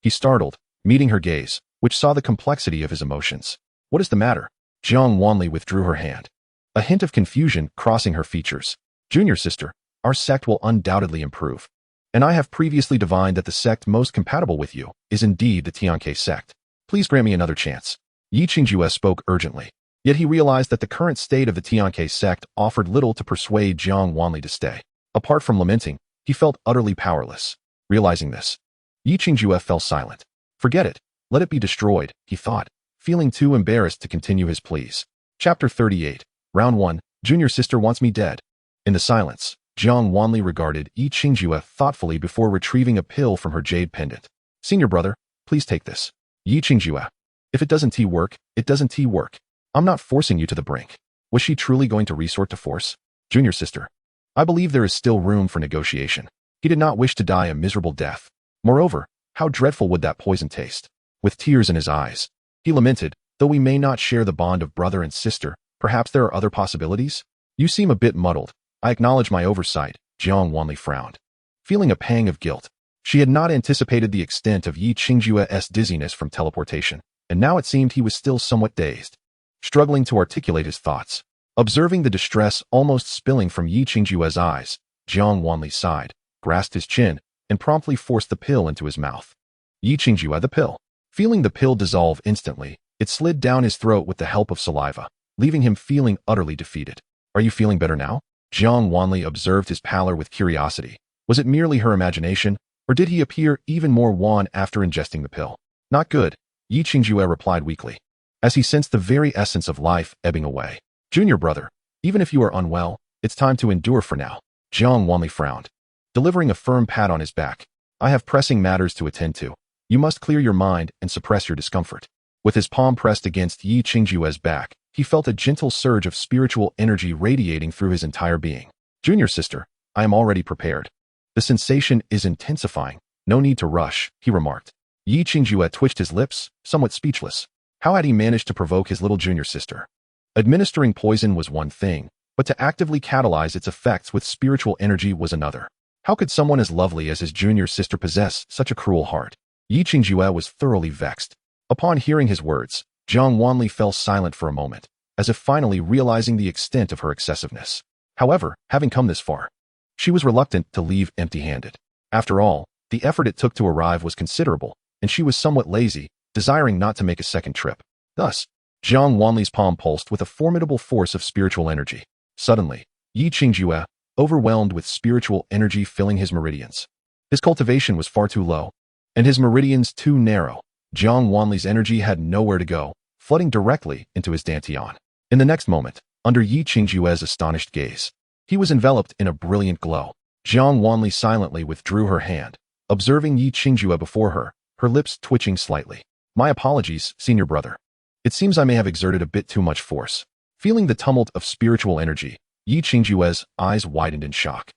He startled, meeting her gaze, which saw the complexity of his emotions. "What is the matter?" Jiang Wanli withdrew her hand, a hint of confusion crossing her features. "Junior sister, our sect will undoubtedly improve, and I have previously divined that the sect most compatible with you is indeed the Tianke sect. Please grant me another chance." Yi Qingjue spoke urgently, yet he realized that the current state of the Tianke sect offered little to persuade Jiang Wanli to stay. Apart from lamenting, he felt utterly powerless. Realizing this, Yi Qingjue fell silent. "Forget it. Let it be destroyed," he thought, feeling too embarrassed to continue his pleas. Chapter 38. Round 1. Junior sister wants me dead. In the silence, Jiang Wanli regarded Yi Qingjue thoughtfully before retrieving a pill from her jade pendant. "Senior brother, please take this." Yi Qingjue. "If it doesn't work, it doesn't work. I'm not forcing you to the brink." Was she truly going to resort to force? "Junior sister, I believe there is still room for negotiation." He did not wish to die a miserable death. Moreover, how dreadful would that poison taste? With tears in his eyes, he lamented, "Though we may not share the bond of brother and sister, perhaps there are other possibilities?" "You seem a bit muddled. I acknowledge my oversight." Jiang Wanli frowned, feeling a pang of guilt. She had not anticipated the extent of Yi Qingjue's dizziness from teleportation, and now it seemed he was still somewhat dazed, struggling to articulate his thoughts. Observing the distress almost spilling from Yi Qingjue's eyes, Jiang Wanli sighed, grasped his chin, and promptly forced the pill into his mouth. Yi Qingjue the pill. Feeling the pill dissolve instantly, it slid down his throat with the help of saliva, leaving him feeling utterly defeated. "Are you feeling better now?" Jiang Wanli observed his pallor with curiosity. Was it merely her imagination, or did he appear even more wan after ingesting the pill? "Not good," Yi Qingjue replied weakly, as he sensed the very essence of life ebbing away. "Junior brother, even if you are unwell, it's time to endure for now." Jiang Wanli frowned, delivering a firm pat on his back. "I have pressing matters to attend to. You must clear your mind and suppress your discomfort." With his palm pressed against Yi Qingjue's back, he felt a gentle surge of spiritual energy radiating through his entire being. "Junior sister, I am already prepared. The sensation is intensifying. No need to rush," he remarked. Yi Qingjue twitched his lips, somewhat speechless. How had he managed to provoke his little junior sister? Administering poison was one thing, but to actively catalyze its effects with spiritual energy was another. How could someone as lovely as his junior sister possess such a cruel heart? Yi Qingjue was thoroughly vexed. Upon hearing his words, Jiang Wanli fell silent for a moment, as if finally realizing the extent of her excessiveness. However, having come this far, She was reluctant to leave empty-handed. After all, the effort it took to arrive was considerable, and she was somewhat lazy, desiring not to make a second trip. Thus, Jiang Wanli's palm pulsed with a formidable force of spiritual energy. Suddenly, Yi Qingjue, overwhelmed with spiritual energy filling his meridians. His cultivation was far too low, and his meridians too narrow. Jiang Wanli's energy had nowhere to go, flooding directly into his dantian. In the next moment, under Yi Qingjue's astonished gaze, he was enveloped in a brilliant glow. Jiang Wanli silently withdrew her hand, observing Yi Qingjue before her, her lips twitching slightly. My apologies, senior brother. It seems I may have exerted a bit too much force. Feeling the tumult of spiritual energy, Yi Qingjue's eyes widened in shock.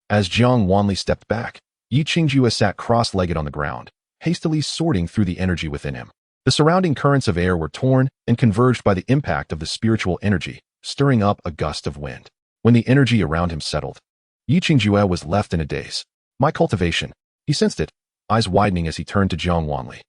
As Jiang Wanli stepped back, Yi Qingjue sat cross-legged on the ground, hastily sorting through the energy within him. The surrounding currents of air were torn and converged by the impact of the spiritual energy, stirring up a gust of wind. When the energy around him settled, Yi Qingjue was left in a daze. My cultivation. He sensed it, eyes widening as he turned to Jiang Wanli.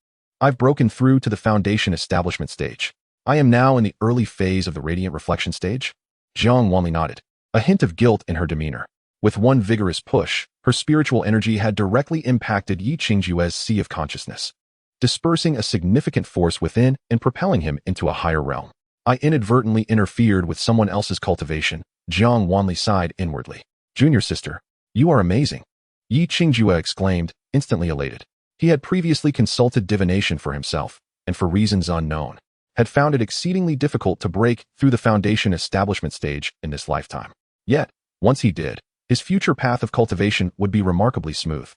I've broken through to the foundation establishment stage. I am now in the early phase of the radiant reflection stage. Jiang Wanli nodded, a hint of guilt in her demeanor. With one vigorous push, her spiritual energy had directly impacted Yi Qingjue's sea of consciousness, dispersing a significant force within and propelling him into a higher realm. I inadvertently interfered with someone else's cultivation. Jiang Wanli sighed inwardly. Junior sister, you are amazing. Yi Qingjue exclaimed, instantly elated. He had previously consulted divination for himself, and for reasons unknown, had found it exceedingly difficult to break through the foundation establishment stage in this lifetime. Yet, once he did, his future path of cultivation would be remarkably smooth.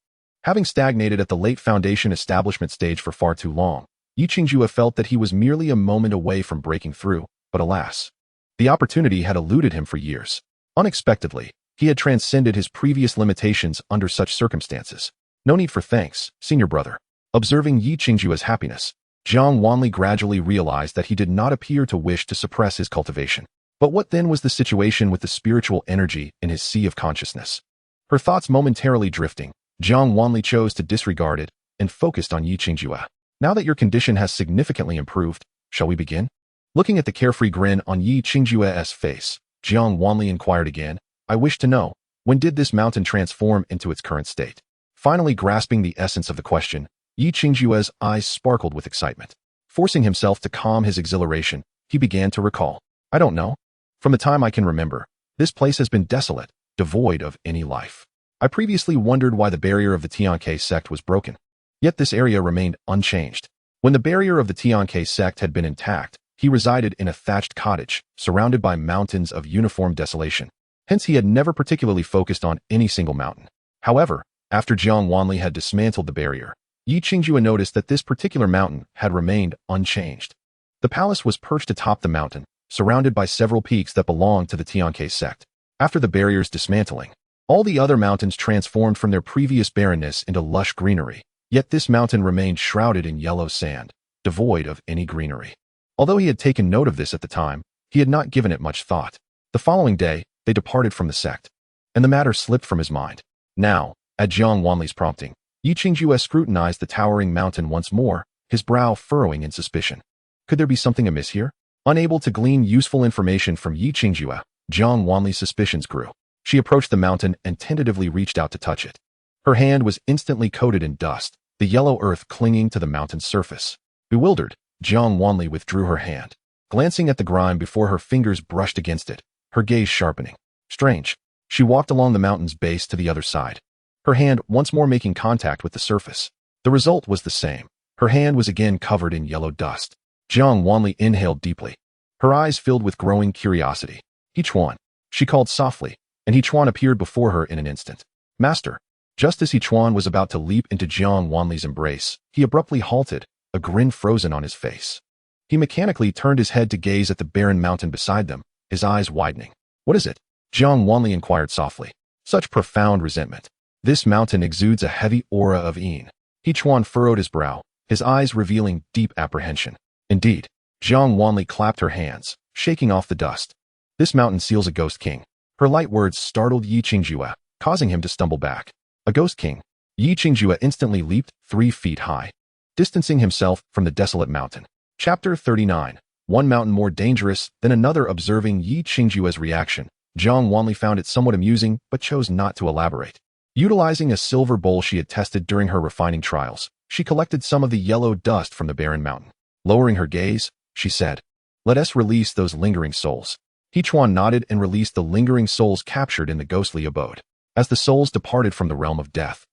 Having stagnated at the late foundation establishment stage for far too long, Yi Qingjue felt that he was merely a moment away from breaking through, but alas, the opportunity had eluded him for years. Unexpectedly, he had transcended his previous limitations under such circumstances. No need for thanks, senior brother. Observing Yi Qingjue's happiness, Jiang Wanli gradually realized that he did not appear to wish to suppress his cultivation. But what then was the situation with the spiritual energy in his sea of consciousness? Her thoughts momentarily drifting, Jiang Wanli chose to disregard it and focused on Yi Qingjue. Now that your condition has significantly improved, shall we begin? Looking at the carefree grin on Yi Qingjue's face, Jiang Wanli inquired again, I wish to know, when did this mountain transform into its current state? Finally grasping the essence of the question, Yi Qingjue's eyes sparkled with excitement. Forcing himself to calm his exhilaration, he began to recall. I don't know. From the time I can remember, this place has been desolate, devoid of any life. I previously wondered why the barrier of the xianxia sect was broken. Yet this area remained unchanged. When the barrier of the xianxia sect had been intact, he resided in a thatched cottage, surrounded by mountains of uniform desolation. Hence he had never particularly focused on any single mountain. However, after Jiang Wanli had dismantled the barrier, Yi Qingjue noticed that this particular mountain had remained unchanged. The palace was perched atop the mountain, surrounded by several peaks that belonged to the xianxia sect. After the barrier's dismantling, all the other mountains transformed from their previous barrenness into lush greenery, yet this mountain remained shrouded in yellow sand, devoid of any greenery. Although he had taken note of this at the time, he had not given it much thought. The following day, they departed from the sect, and the matter slipped from his mind. Now, at Jiang Wanli's prompting, Yi Qingjue scrutinized the towering mountain once more, his brow furrowing in suspicion. Could there be something amiss here? Unable to glean useful information from Yi Qingjue, Jiang Wanli's suspicions grew. She approached the mountain and tentatively reached out to touch it. Her hand was instantly coated in dust, the yellow earth clinging to the mountain's surface. Bewildered, Jiang Wanli withdrew her hand, glancing at the grime before her fingers brushed against it, her gaze sharpening. Strange. She walked along the mountain's base to the other side, her hand once more making contact with the surface. The result was the same. Her hand was again covered in yellow dust. Jiang Wanli inhaled deeply, her eyes filled with growing curiosity. Hechuan, she called softly, and Hechuan appeared before her in an instant. Master. Just as Hechuan was about to leap into Jiang Wanli's embrace, he abruptly halted, a grin frozen on his face. He mechanically turned his head to gaze at the barren mountain beside them, his eyes widening. What is it? Jiang Wanli inquired softly. Such profound resentment. This mountain exudes a heavy aura of Yin. Hechuan furrowed his brow, his eyes revealing deep apprehension. Indeed. Jiang Wanli clapped her hands, shaking off the dust. This mountain seals a ghost king. Her light words startled Yi Qingjue, causing him to stumble back. A ghost king. Yi Qingjue instantly leaped 3 feet high, distancing himself from the desolate mountain. Chapter 39. One mountain more dangerous than another. Observing Yi Qingjue's reaction, Jiang Wanli found it somewhat amusing, but chose not to elaborate. Utilizing a silver bowl she had tested during her refining trials, she collected some of the yellow dust from the barren mountain. Lowering her gaze, she said, "Let us release those lingering souls." Hechuan nodded and released the lingering souls captured in the ghostly abode. As the souls departed from the realm of death,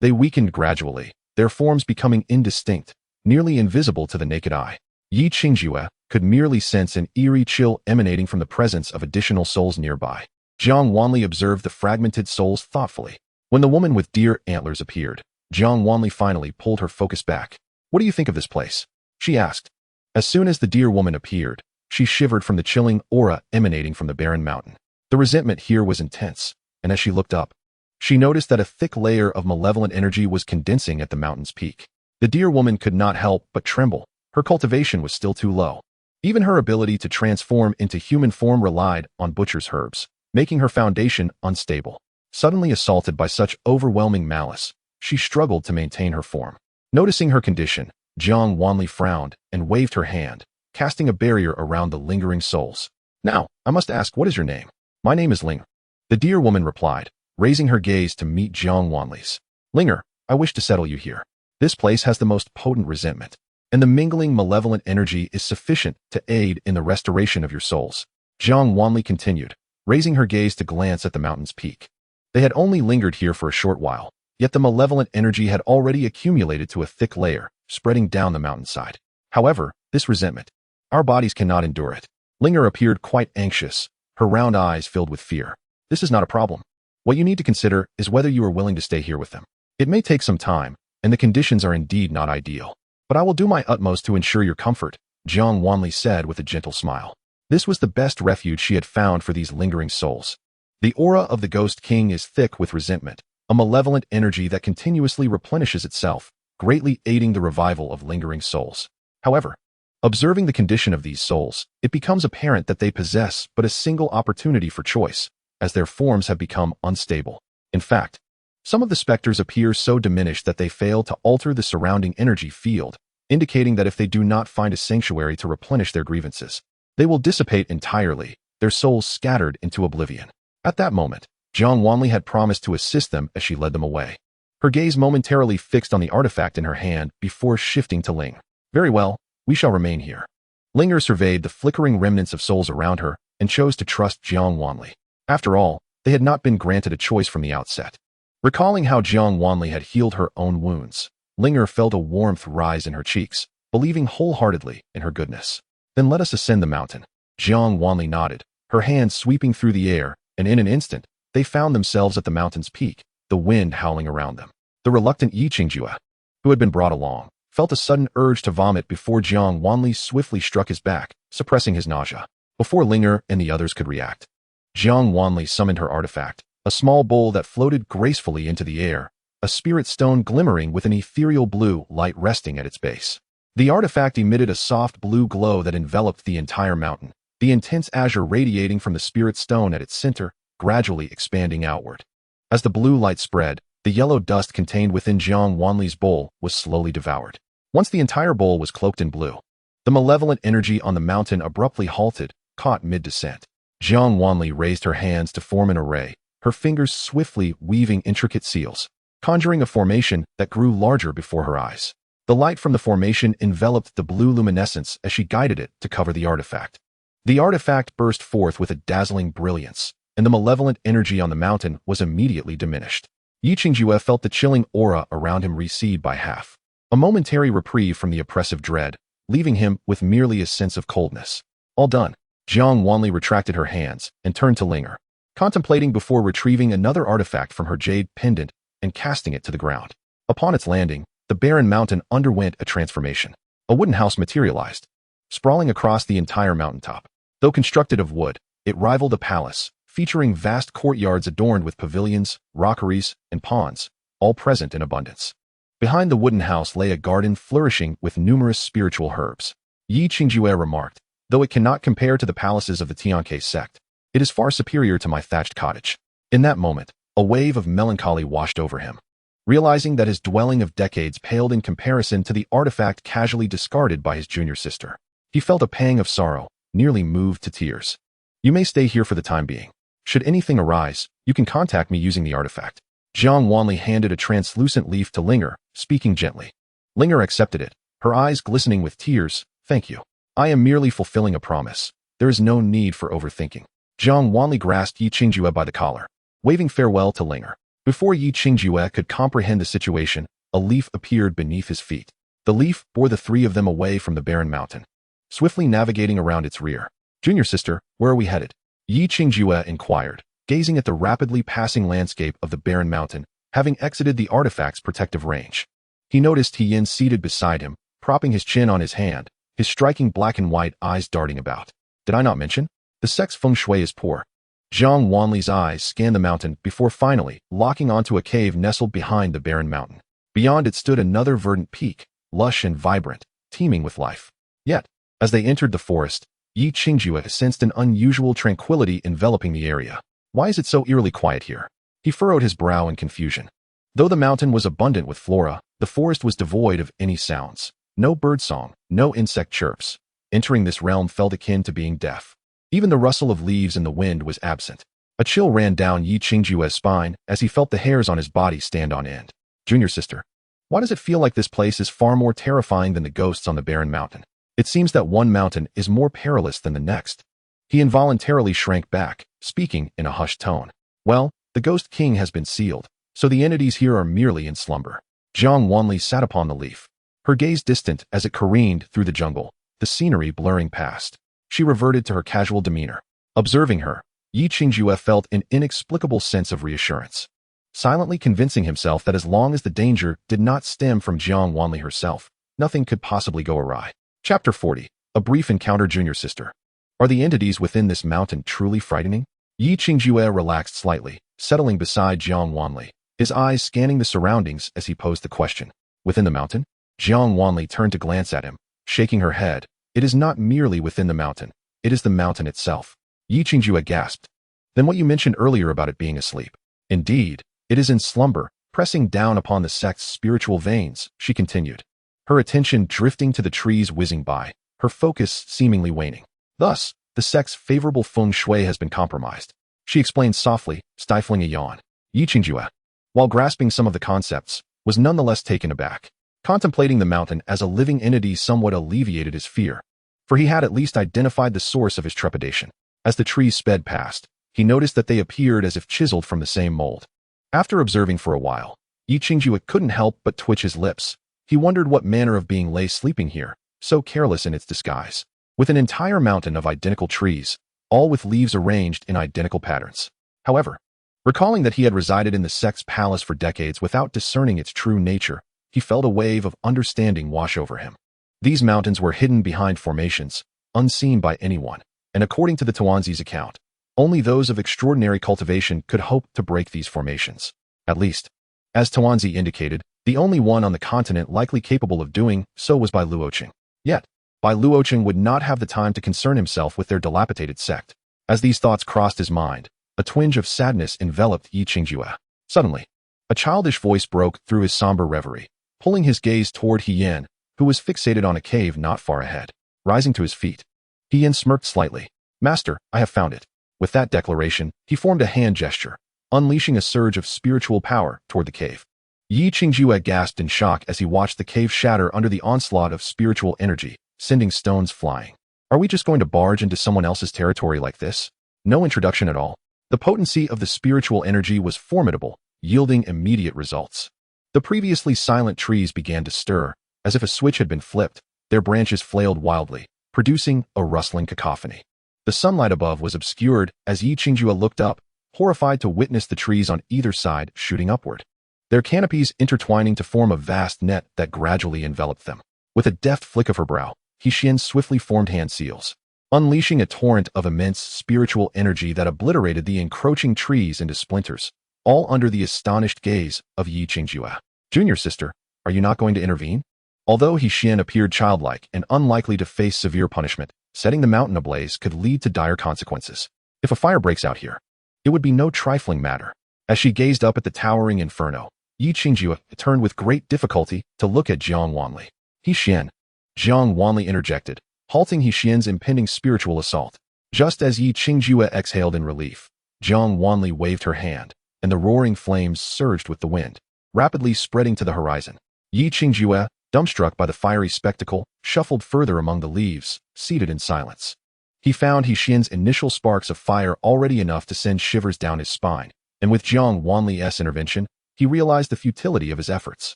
they weakened gradually, their forms becoming indistinct, nearly invisible to the naked eye. Yi Qingjue could merely sense an eerie chill emanating from the presence of additional souls nearby. Jiang Wanli observed the fragmented souls thoughtfully. When the woman with deer antlers appeared, Jiang Wanli finally pulled her focus back. "What do you think of this place?" she asked. As soon as the deer woman appeared, she shivered from the chilling aura emanating from the barren mountain. The resentment here was intense, and as she looked up, she noticed that a thick layer of malevolent energy was condensing at the mountain's peak. The deer woman could not help but tremble. Her cultivation was still too low. Even her ability to transform into human form relied on butcher's herbs, making her foundation unstable. Suddenly assaulted by such overwhelming malice, she struggled to maintain her form. Noticing her condition, Jiang Wanli frowned and waved her hand, casting a barrier around the lingering souls. "Now, I must ask, what is your name?" "My name is Ling," the deer woman replied, raising her gaze to meet Jiang Wanli's. "Linger, I wish to settle you here. This place has the most potent resentment, and the mingling malevolent energy is sufficient to aid in the restoration of your souls." Jiang Wanli continued, raising her gaze to glance at the mountain's peak. They had only lingered here for a short while, yet the malevolent energy had already accumulated to a thick layer, spreading down the mountainside. However, this resentment, our bodies cannot endure it. Linger appeared quite anxious, her round eyes filled with fear. "This is not a problem. What you need to consider is whether you are willing to stay here with them. It may take some time, and the conditions are indeed not ideal, but I will do my utmost to ensure your comfort," Jiang Wanli said with a gentle smile. This was the best refuge she had found for these lingering souls. The aura of the Ghost King is thick with resentment, a malevolent energy that continuously replenishes itself, greatly aiding the revival of lingering souls. However, observing the condition of these souls, it becomes apparent that they possess but a single opportunity for choice, as their forms have become unstable. In fact, some of the specters appear so diminished that they fail to alter the surrounding energy field, indicating that if they do not find a sanctuary to replenish their grievances, they will dissipate entirely, their souls scattered into oblivion. At that moment, Jiang Wanli had promised to assist them as she led them away. Her gaze momentarily fixed on the artifact in her hand before shifting to Ling. "Very well, we shall remain here." Linger surveyed the flickering remnants of souls around her and chose to trust Jiang Wanli. After all, they had not been granted a choice from the outset. Recalling how Jiang Wanli had healed her own wounds, Linger felt a warmth rise in her cheeks, believing wholeheartedly in her goodness. "Then let us ascend the mountain." Jiang Wanli nodded, her hands sweeping through the air, and in an instant, they found themselves at the mountain's peak, the wind howling around them. The reluctant Yi Qingjue, who had been brought along, felt a sudden urge to vomit before Jiang Wanli swiftly struck his back, suppressing his nausea. Before Linger and the others could react, Jiang Wanli summoned her artifact, a small bowl that floated gracefully into the air, a spirit stone glimmering with an ethereal blue light resting at its base. The artifact emitted a soft blue glow that enveloped the entire mountain, the intense azure radiating from the spirit stone at its center, gradually expanding outward. As the blue light spread, the yellow dust contained within Jiang Wanli's bowl was slowly devoured. Once the entire bowl was cloaked in blue, the malevolent energy on the mountain abruptly halted, caught mid-descent. Jiang Wanli raised her hands to form an array, her fingers swiftly weaving intricate seals, conjuring a formation that grew larger before her eyes. The light from the formation enveloped the blue luminescence as she guided it to cover the artifact. The artifact burst forth with a dazzling brilliance, and the malevolent energy on the mountain was immediately diminished. Yi Qingjue felt the chilling aura around him recede by half, a momentary reprieve from the oppressive dread, leaving him with merely a sense of coldness. All done. Jiang Wanli retracted her hands and turned to Linger, contemplating before retrieving another artifact from her jade pendant and casting it to the ground. Upon its landing, the barren mountain underwent a transformation. A wooden house materialized, sprawling across the entire mountaintop. Though constructed of wood, it rivaled a palace, featuring vast courtyards adorned with pavilions, rockeries, and ponds, all present in abundance. Behind the wooden house lay a garden flourishing with numerous spiritual herbs. Yi Qingjue remarked, "Though it cannot compare to the palaces of the Tianke sect, it is far superior to my thatched cottage." In that moment, a wave of melancholy washed over him. Realizing that his dwelling of decades paled in comparison to the artifact casually discarded by his junior sister, he felt a pang of sorrow, nearly moved to tears. "You may stay here for the time being," Should anything arise, you can contact me using the artifact. Jiang Wanli handed a translucent leaf to Linger, speaking gently. Linger accepted it, her eyes glistening with tears. Thank you. I am merely fulfilling a promise. There is no need for overthinking. Jiang Wanli grasped Yi Qingjue by the collar, waving farewell to Linger. Before Yi Qingjue could comprehend the situation, a leaf appeared beneath his feet. The leaf bore the three of them away from the barren mountain, swiftly navigating around its rear. Junior sister, where are we headed? Yi Qingjue inquired, gazing at the rapidly passing landscape of the barren mountain, having exited the artifact's protective range. He noticed Hien seated beside him, propping his chin on his hand, his striking black and white eyes darting about. Did I not mention? The sect's feng shui is poor. Jiang Wanli's eyes scanned the mountain before finally locking onto a cave nestled behind the barren mountain. Beyond it stood another verdant peak, lush and vibrant, teeming with life. Yet, as they entered the forest, Yi Qingjue sensed an unusual tranquility enveloping the area. Why is it so eerily quiet here? He furrowed his brow in confusion. Though the mountain was abundant with flora, the forest was devoid of any sounds. No birdsong, no insect chirps. Entering this realm felt akin to being deaf. Even the rustle of leaves in the wind was absent. A chill ran down Yi Qingjue's spine as he felt the hairs on his body stand on end. Junior sister, why does it feel like this place is far more terrifying than the ghosts on the barren mountain? It seems that one mountain is more perilous than the next. He involuntarily shrank back, speaking in a hushed tone. Well, the Ghost King has been sealed, so the entities here are merely in slumber. Jiang Wanli sat upon the leaf, her gaze distant as it careened through the jungle, the scenery blurring past. She reverted to her casual demeanor. Observing her, Yi Qingjue felt an inexplicable sense of reassurance, silently convincing himself that as long as the danger did not stem from Jiang Wanli herself, nothing could possibly go awry. Chapter 40. A brief encounter. Junior sister. Are the entities within this mountain truly frightening? Yi Qingjue relaxed slightly, settling beside Jiang Wanli, his eyes scanning the surroundings as he posed the question. Within the mountain? Jiang Wanli turned to glance at him, shaking her head. It is not merely within the mountain, it is the mountain itself. Yi Qingjue gasped. Then what you mentioned earlier about it being asleep. Indeed, it is in slumber, pressing down upon the sect's spiritual veins, she continued, her attention drifting to the trees whizzing by, her focus seemingly waning. Thus, the sect's favorable feng shui has been compromised. She explained softly, stifling a yawn. Yi Qingjue, while grasping some of the concepts, was nonetheless taken aback. Contemplating the mountain as a living entity somewhat alleviated his fear, for he had at least identified the source of his trepidation. As the trees sped past, he noticed that they appeared as if chiseled from the same mold. After observing for a while, Yi Qingjue couldn't help but twitch his lips. He wondered what manner of being lay sleeping here, so careless in its disguise. With an entire mountain of identical trees, all with leaves arranged in identical patterns. However, recalling that he had resided in the sect's palace for decades without discerning its true nature, he felt a wave of understanding wash over him. These mountains were hidden behind formations, unseen by anyone, and according to the Tuanzi's account, only those of extraordinary cultivation could hope to break these formations. At least, as Tuanzi indicated, the only one on the continent likely capable of doing so was Bai Luoqing. Yet, Bai Luoqing would not have the time to concern himself with their dilapidated sect. As these thoughts crossed his mind, a twinge of sadness enveloped Yi Qingjue. Suddenly, a childish voice broke through his somber reverie, pulling his gaze toward Hien, who was fixated on a cave not far ahead. Rising to his feet, Hien smirked slightly. Master, I have found it. With that declaration, he formed a hand gesture, unleashing a surge of spiritual power toward the cave. Yi Qingjue gasped in shock as he watched the cave shatter under the onslaught of spiritual energy, sending stones flying. Are we just going to barge into someone else's territory like this? No introduction at all. The potency of the spiritual energy was formidable, yielding immediate results. The previously silent trees began to stir, as if a switch had been flipped. Their branches flailed wildly, producing a rustling cacophony. The sunlight above was obscured as Yi Qingjue looked up, horrified to witness the trees on either side shooting upward, their canopies intertwining to form a vast net that gradually enveloped them. With a deft flick of her brow, Hien swiftly formed hand seals, unleashing a torrent of immense spiritual energy that obliterated the encroaching trees into splinters, all under the astonished gaze of Yi Qingjue. Junior sister, are you not going to intervene? Although Hien appeared childlike and unlikely to face severe punishment, setting the mountain ablaze could lead to dire consequences. If a fire breaks out here, it would be no trifling matter. As she gazed up at the towering inferno, Yi Qingjue turned with great difficulty to look at Jiang Wanli. Jiang Wanli interjected, halting Hien's impending spiritual assault. Just as Yi Qingjue exhaled in relief, Jiang Wanli waved her hand, and the roaring flames surged with the wind, rapidly spreading to the horizon. Yi Qingjue, dumbstruck by the fiery spectacle, shuffled further among the leaves, seated in silence. He found Xian's initial sparks of fire already enough to send shivers down his spine, and with Jiang Wanli's intervention, he realized the futility of his efforts.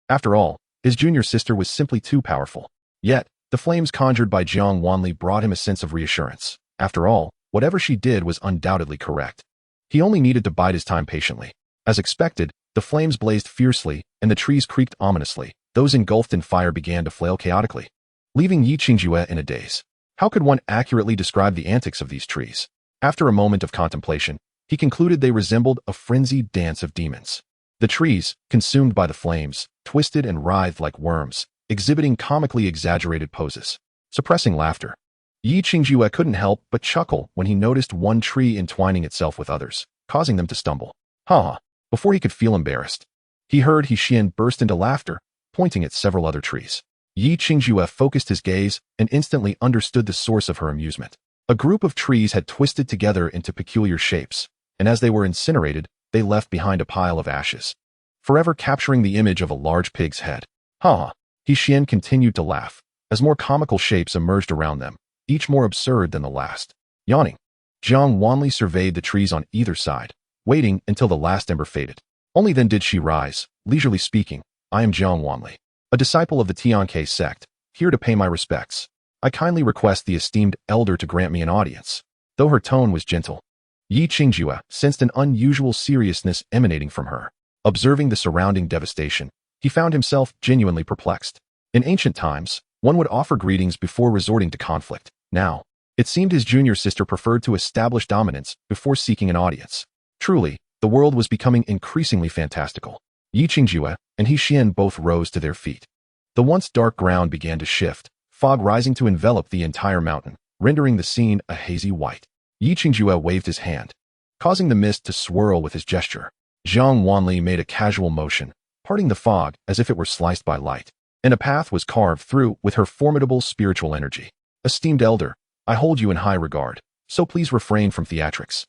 After all, his junior sister was simply too powerful. Yet, the flames conjured by Jiang Wanli brought him a sense of reassurance. After all, whatever she did was undoubtedly correct. He only needed to bide his time patiently. As expected, the flames blazed fiercely, and the trees creaked ominously. Those engulfed in fire began to flail chaotically, leaving Yi Qingjue in a daze. How could one accurately describe the antics of these trees? After a moment of contemplation, he concluded they resembled a frenzied dance of demons. The trees, consumed by the flames, twisted and writhed like worms, exhibiting comically exaggerated poses. Suppressing laughter, Yi Qingjue couldn't help but chuckle when he noticed one tree entwining itself with others, causing them to stumble. Ha! Before he could feel embarrassed, he heard Xian burst into laughter, pointing at several other trees. Yi Qingjue focused his gaze and instantly understood the source of her amusement. A group of trees had twisted together into peculiar shapes, and as they were incinerated, they left behind a pile of ashes, forever capturing the image of a large pig's head. Ha! Xian continued to laugh, as more comical shapes emerged around them, each more absurd than the last. Yawning, Jiang Wanli surveyed the trees on either side, waiting until the last ember faded. Only then did she rise, leisurely speaking. I am Jiang Wanli, a disciple of the Xianxia sect, here to pay my respects. I kindly request the esteemed elder to grant me an audience. Though her tone was gentle, Yi Qingjue sensed an unusual seriousness emanating from her. Observing the surrounding devastation, he found himself genuinely perplexed. In ancient times, one would offer greetings before resorting to conflict. Now, it seemed his junior sister preferred to establish dominance before seeking an audience. Truly, the world was becoming increasingly fantastical. Yi Qingjue and Xian both rose to their feet. The once dark ground began to shift, fog rising to envelop the entire mountain, rendering the scene a hazy white. Yi Qingjue waved his hand, causing the mist to swirl with his gesture. Jiang Wanli made a casual motion, parting the fog as if it were sliced by light, and a path was carved through with her formidable spiritual energy. Esteemed elder, I hold you in high regard, so please refrain from theatrics.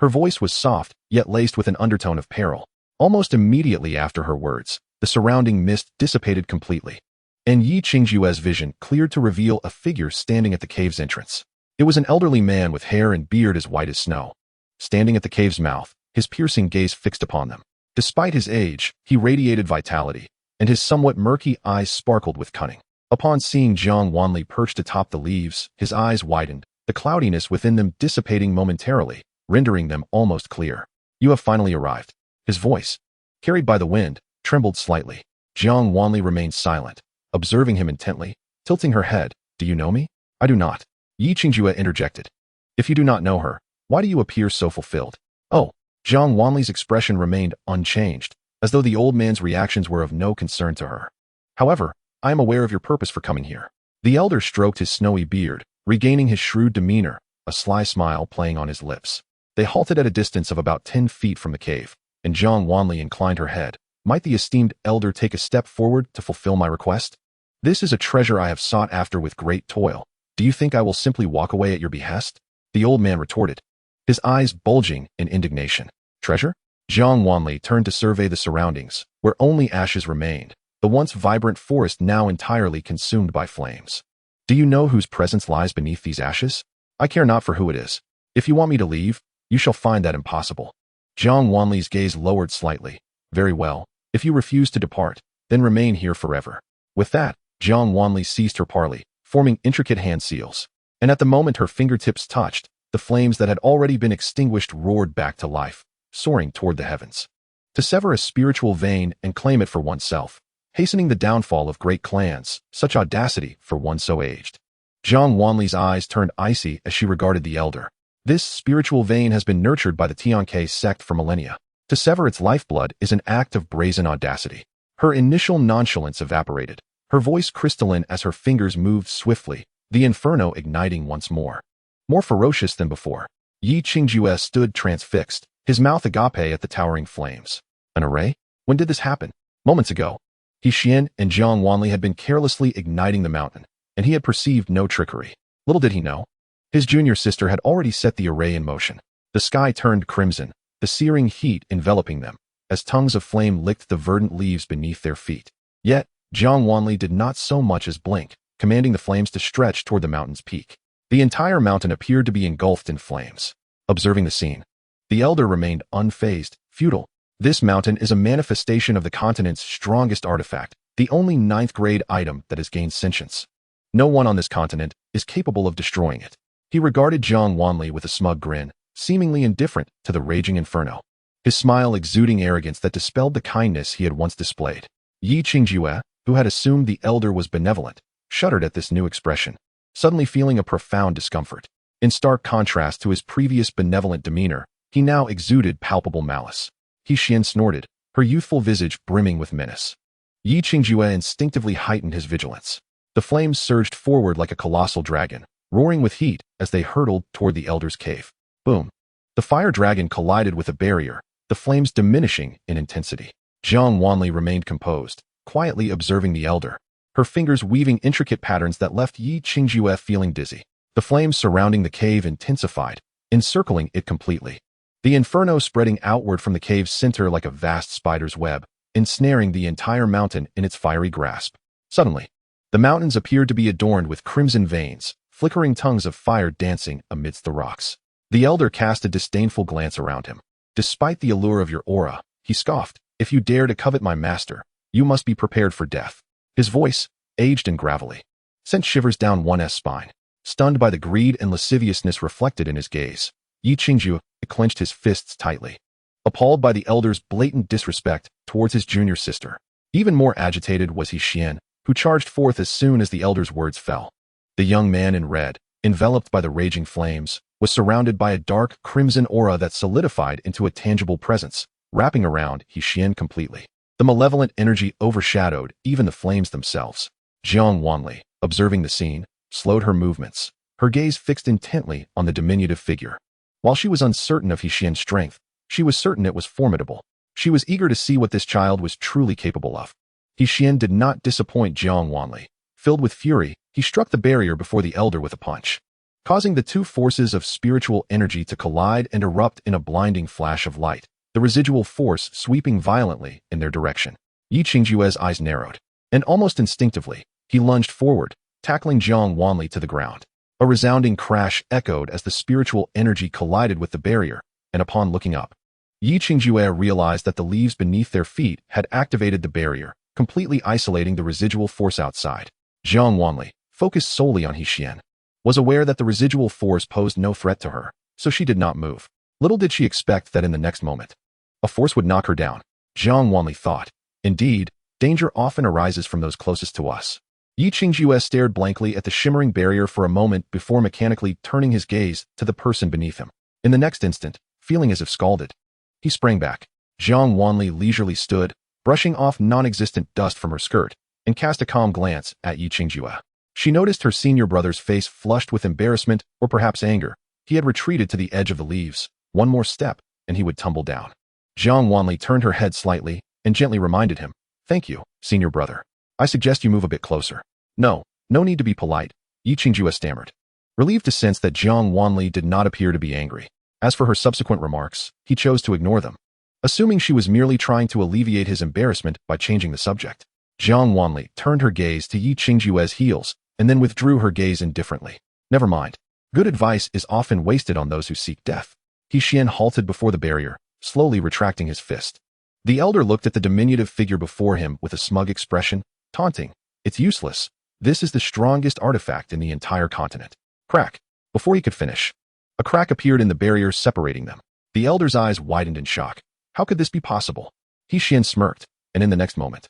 Her voice was soft, yet laced with an undertone of peril. Almost immediately after her words, the surrounding mist dissipated completely, and Yi Qingjue's vision cleared to reveal a figure standing at the cave's entrance. It was an elderly man with hair and beard as white as snow. Standing at the cave's mouth, his piercing gaze fixed upon them. Despite his age, he radiated vitality, and his somewhat murky eyes sparkled with cunning. Upon seeing Jiang Wanli perched atop the leaves, his eyes widened, the cloudiness within them dissipating momentarily, rendering them almost clear. You have finally arrived. His voice, carried by the wind, trembled slightly. Jiang Wanli remained silent, observing him intently, tilting her head. Do you know me? I do not. Yi Qingjue interjected. If you do not know her, why do you appear so fulfilled? Oh, Jiang Wanli's expression remained unchanged, as though the old man's reactions were of no concern to her. However, I am aware of your purpose for coming here. The elder stroked his snowy beard, regaining his shrewd demeanor, a sly smile playing on his lips. They halted at a distance of about 10 feet from the cave, and Jiang Wanli inclined her head. Might the esteemed elder take a step forward to fulfill my request? This is a treasure I have sought after with great toil. Do you think I will simply walk away at your behest? The old man retorted, his eyes bulging in indignation. Treasure? Jiang Wanli turned to survey the surroundings, where only ashes remained, the once vibrant forest now entirely consumed by flames. Do you know whose presence lies beneath these ashes? I care not for who it is. If you want me to leave, you shall find that impossible. Jiang Wanli's gaze lowered slightly. Very well. If you refuse to depart, then remain here forever. With that, Jiang Wanli seized her parley, forming intricate hand seals. And at the moment her fingertips touched, the flames that had already been extinguished roared back to life, soaring toward the heavens. To sever a spiritual vein and claim it for oneself, hastening the downfall of great clans, such audacity for one so aged. Jiang Wanli's eyes turned icy as she regarded the elder. This spiritual vein has been nurtured by the Xianxia sect for millennia. To sever its lifeblood is an act of brazen audacity. Her initial nonchalance evaporated, her voice crystalline as her fingers moved swiftly, the inferno igniting once more. More ferocious than before, Yi Qingjue stood transfixed, his mouth agape at the towering flames. An array? When did this happen? Moments ago. Xian and Jiang Wanli had been carelessly igniting the mountain, and he had perceived no trickery. Little did he know, his junior sister had already set the array in motion. The sky turned crimson, the searing heat enveloping them, as tongues of flame licked the verdant leaves beneath their feet. Yet, Jiang Wanli did not so much as blink, commanding the flames to stretch toward the mountain's peak. The entire mountain appeared to be engulfed in flames. Observing the scene, the elder remained unfazed, futile. This mountain is a manifestation of the continent's strongest artifact, the only ninth-grade item that has gained sentience. No one on this continent is capable of destroying it. He regarded Jiang Wanli with a smug grin, seemingly indifferent to the raging inferno, his smile exuding arrogance that dispelled the kindness he had once displayed. Yi Qingjue, who had assumed the elder was benevolent, shuddered at this new expression, suddenly feeling a profound discomfort. In stark contrast to his previous benevolent demeanor, he now exuded palpable malice. He snorted, her youthful visage brimming with menace. Yi Qingjue instinctively heightened his vigilance. The flames surged forward like a colossal dragon, roaring with heat as they hurtled toward the elder's cave. Boom! The fire dragon collided with a barrier, the flames diminishing in intensity. Jiang Wanli remained composed, quietly observing the elder, her fingers weaving intricate patterns that left Yi Qingjue feeling dizzy. The flames surrounding the cave intensified, encircling it completely. The inferno spreading outward from the cave's center like a vast spider's web, ensnaring the entire mountain in its fiery grasp. Suddenly, the mountains appeared to be adorned with crimson veins, flickering tongues of fire dancing amidst the rocks. The elder cast a disdainful glance around him. Despite the allure of your aura, he scoffed, if you dare to covet my master, you must be prepared for death. His voice, aged and gravelly, sent shivers down one's spine. Stunned by the greed and lasciviousness reflected in his gaze, Yi Qingjue clenched his fists tightly, appalled by the elder's blatant disrespect towards his junior sister. Even more agitated was Xian, who charged forth as soon as the elder's words fell. The young man in red, enveloped by the raging flames, was surrounded by a dark crimson aura that solidified into a tangible presence, wrapping around Xian completely. The malevolent energy overshadowed even the flames themselves. Jiang Wanli, observing the scene, slowed her movements, her gaze fixed intently on the diminutive figure. While she was uncertain of Xian's strength, she was certain it was formidable. She was eager to see what this child was truly capable of. Xian did not disappoint Jiang Wanli. Filled with fury, he struck the barrier before the elder with a punch, causing the two forces of spiritual energy to collide and erupt in a blinding flash of light, the residual force sweeping violently in their direction. Yi Qingjue's eyes narrowed, and almost instinctively, he lunged forward, tackling Jiang Wanli to the ground. A resounding crash echoed as the spiritual energy collided with the barrier, and upon looking up, Yi Qingjue realized that the leaves beneath their feet had activated the barrier, completely isolating the residual force outside. Jiang Wanli, focused solely on Xian, was aware that the residual force posed no threat to her, so she did not move. Little did she expect that in the next moment, a force would knock her down. Jiang Wanli thought, indeed, danger often arises from those closest to us. Yi Qingjue stared blankly at the shimmering barrier for a moment before mechanically turning his gaze to the person beneath him. In the next instant, feeling as if scalded, he sprang back. Jiang Wanli leisurely stood, brushing off non-existent dust from her skirt, and cast a calm glance at Yi Qingjue. She noticed her senior brother's face flushed with embarrassment or perhaps anger. He had retreated to the edge of the leaves. One more step, and he would tumble down. Jiang Wanli turned her head slightly and gently reminded him, "Thank you, senior brother. I suggest you move a bit closer." No need to be polite," Yi Qingjue stammered, relieved to sense that Jiang Wanli did not appear to be angry. As for her subsequent remarks, he chose to ignore them, assuming she was merely trying to alleviate his embarrassment by changing the subject. Jiang Wanli turned her gaze to Yi Qingjue's heels and then withdrew her gaze indifferently. Never mind. Good advice is often wasted on those who seek death. Xian halted before the barrier, slowly retracting his fist. The elder looked at the diminutive figure before him with a smug expression, taunting. "It's useless. This is the strongest artifact in the entire continent." Crack. Before he could finish, a crack appeared in the barrier separating them. The elder's eyes widened in shock. How could this be possible? Xian smirked, and in the next moment,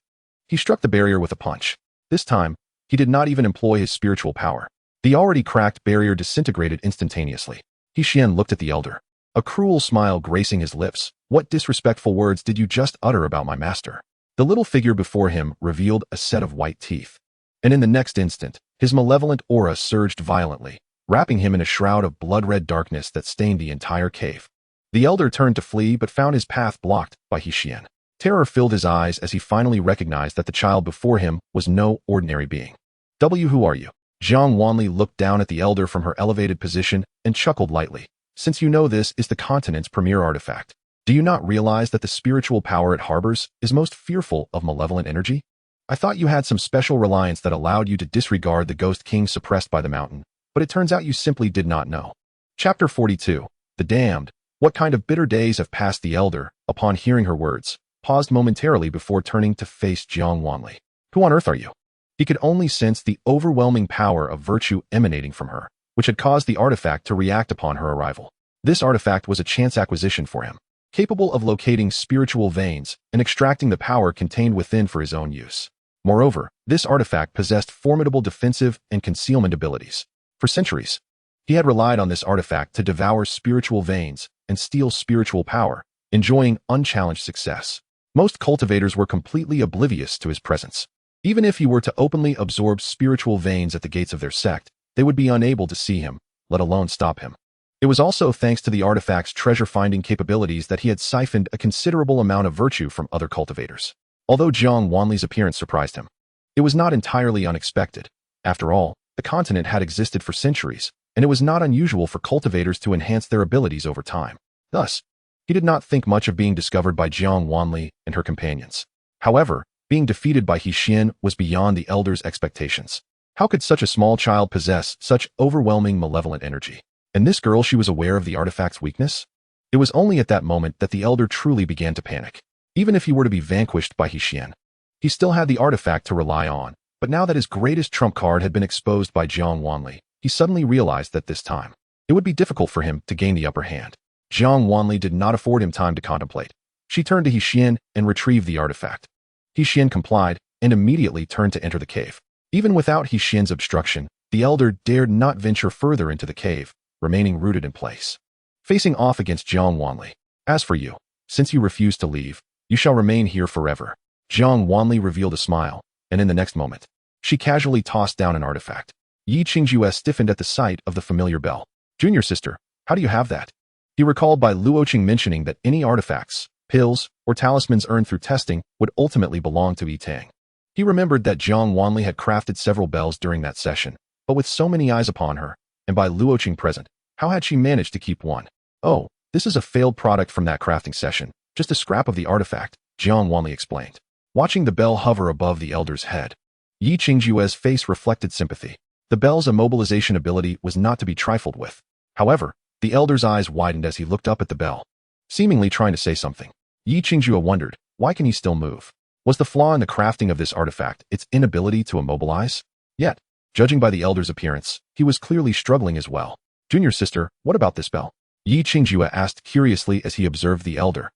he struck the barrier with a punch. This time, he did not even employ his spiritual power. The already cracked barrier disintegrated instantaneously. Xian looked at the elder, a cruel smile gracing his lips. "What disrespectful words did you just utter about my master?" The little figure before him revealed a set of white teeth, and in the next instant, his malevolent aura surged violently, wrapping him in a shroud of blood-red darkness that stained the entire cave. The elder turned to flee but found his path blocked by Xian. Terror filled his eyes as he finally recognized that the child before him was no ordinary being. "Who are you?" Jiang Wanli looked down at the elder from her elevated position and chuckled lightly. Since you know this is the continent's premier artifact, do you not realize that the spiritual power it harbors is most fearful of malevolent energy? I thought you had some special reliance that allowed you to disregard the Ghost King suppressed by the mountain, but it turns out you simply did not know. Chapter 42. The Damned. What kind of bitter days have passed? The elder, upon hearing her words, paused momentarily before turning to face Jiang Wanli. Who on earth are you? He could only sense the overwhelming power of virtue emanating from her, which had caused the artifact to react upon her arrival. This artifact was a chance acquisition for him, capable of locating spiritual veins and extracting the power contained within for his own use. Moreover, this artifact possessed formidable defensive and concealment abilities. For centuries, he had relied on this artifact to devour spiritual veins and steal spiritual power, enjoying unchallenged success. Most cultivators were completely oblivious to his presence. Even if he were to openly absorb spiritual veins at the gates of their sect, they would be unable to see him, let alone stop him. It was also thanks to the artifact's treasure-finding capabilities that he had siphoned a considerable amount of virtue from other cultivators. Although Jiang Wanli's appearance surprised him, it was not entirely unexpected. After all, the continent had existed for centuries, and it was not unusual for cultivators to enhance their abilities over time. Thus, he did not think much of being discovered by Jiang Wanli and her companions. However, being defeated by He Xian was beyond the elder's expectations. How could such a small child possess such overwhelming malevolent energy? And this girl, she was aware of the artifact's weakness? It was only at that moment that the elder truly began to panic. Even if he were to be vanquished by He Xian, he still had the artifact to rely on. But now that his greatest trump card had been exposed by Jiang Wanli, he suddenly realized that this time, it would be difficult for him to gain the upper hand. Jiang Wanli did not afford him time to contemplate. She turned to He Xian and retrieved the artifact. He Xian complied and immediately turned to enter the cave. Even without He Xian's obstruction, the elder dared not venture further into the cave, remaining rooted in place, facing off against Jiang Wanli. As for you, since you refuse to leave, you shall remain here forever. Jiang Wanli revealed a smile, and in the next moment, she casually tossed down an artifact. Yi Qingjue stiffened at the sight of the familiar bell. Junior sister, how do you have that? He recalled by Luoqing mentioning that any artifacts, pills, or talismans earned through testing would ultimately belong to Yi Tang. He remembered that Jiang Wanli had crafted several bells during that session, but with so many eyes upon her, and by Luoqing present, how had she managed to keep one? Oh, this is a failed product from that crafting session, just a scrap of the artifact, Jiang Wanli explained. Watching the bell hover above the elder's head, Yi Qingjue's face reflected sympathy. The bell's immobilization ability was not to be trifled with. However, the elder's eyes widened as he looked up at the bell, seemingly trying to say something. Yi Qingjue wondered, why can he still move? Was the flaw in the crafting of this artifact its inability to immobilize? Yet, judging by the elder's appearance, he was clearly struggling as well. Junior sister, what about this bell? Yi Qingjue asked curiously as he observed the elder,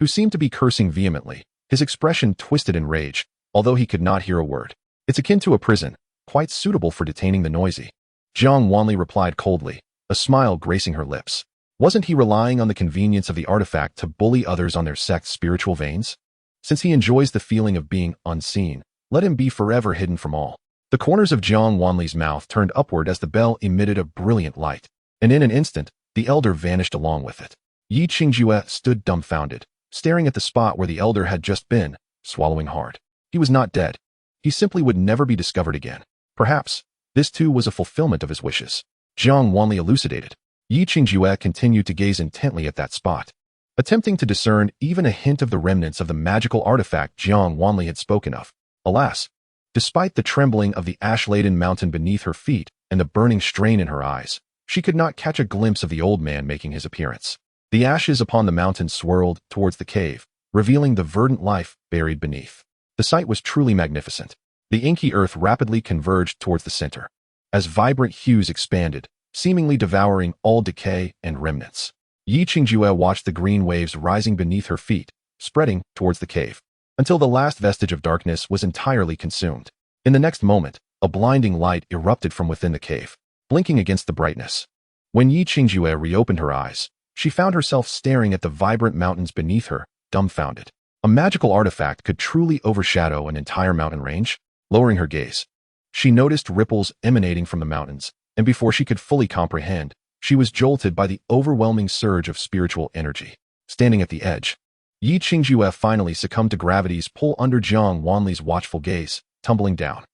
who seemed to be cursing vehemently, his expression twisted in rage, although he could not hear a word. It's akin to a prison, quite suitable for detaining the noisy. Jiang Wanli replied coldly, a smile gracing her lips. Wasn't he relying on the convenience of the artifact to bully others on their sect's spiritual veins? Since he enjoys the feeling of being unseen, let him be forever hidden from all. The corners of Jiang Wanli's mouth turned upward as the bell emitted a brilliant light, and in an instant, the elder vanished along with it. Yi Qingjue stood dumbfounded, staring at the spot where the elder had just been, swallowing hard. He was not dead. He simply would never be discovered again. Perhaps, this too was a fulfillment of his wishes. Jiang Wanli elucidated. Yi Qingjue continued to gaze intently at that spot, attempting to discern even a hint of the remnants of the magical artifact Jiang Wanli had spoken of. Alas, despite the trembling of the ash-laden mountain beneath her feet and the burning strain in her eyes, she could not catch a glimpse of the old man making his appearance. The ashes upon the mountain swirled towards the cave, revealing the verdant life buried beneath. The sight was truly magnificent. The inky earth rapidly converged towards the center, as vibrant hues expanded, seemingly devouring all decay and remnants. Yi Qingjue watched the green waves rising beneath her feet, spreading towards the cave, until the last vestige of darkness was entirely consumed. In the next moment, a blinding light erupted from within the cave, blinking against the brightness. When Yi Qingjue reopened her eyes, she found herself staring at the vibrant mountains beneath her, dumbfounded. A magical artifact could truly overshadow an entire mountain range? Lowering her gaze, she noticed ripples emanating from the mountains, and before she could fully comprehend, she was jolted by the overwhelming surge of spiritual energy. Standing at the edge, Yi Qingjue finally succumbed to gravity's pull under Jiang Wanli's watchful gaze, tumbling down.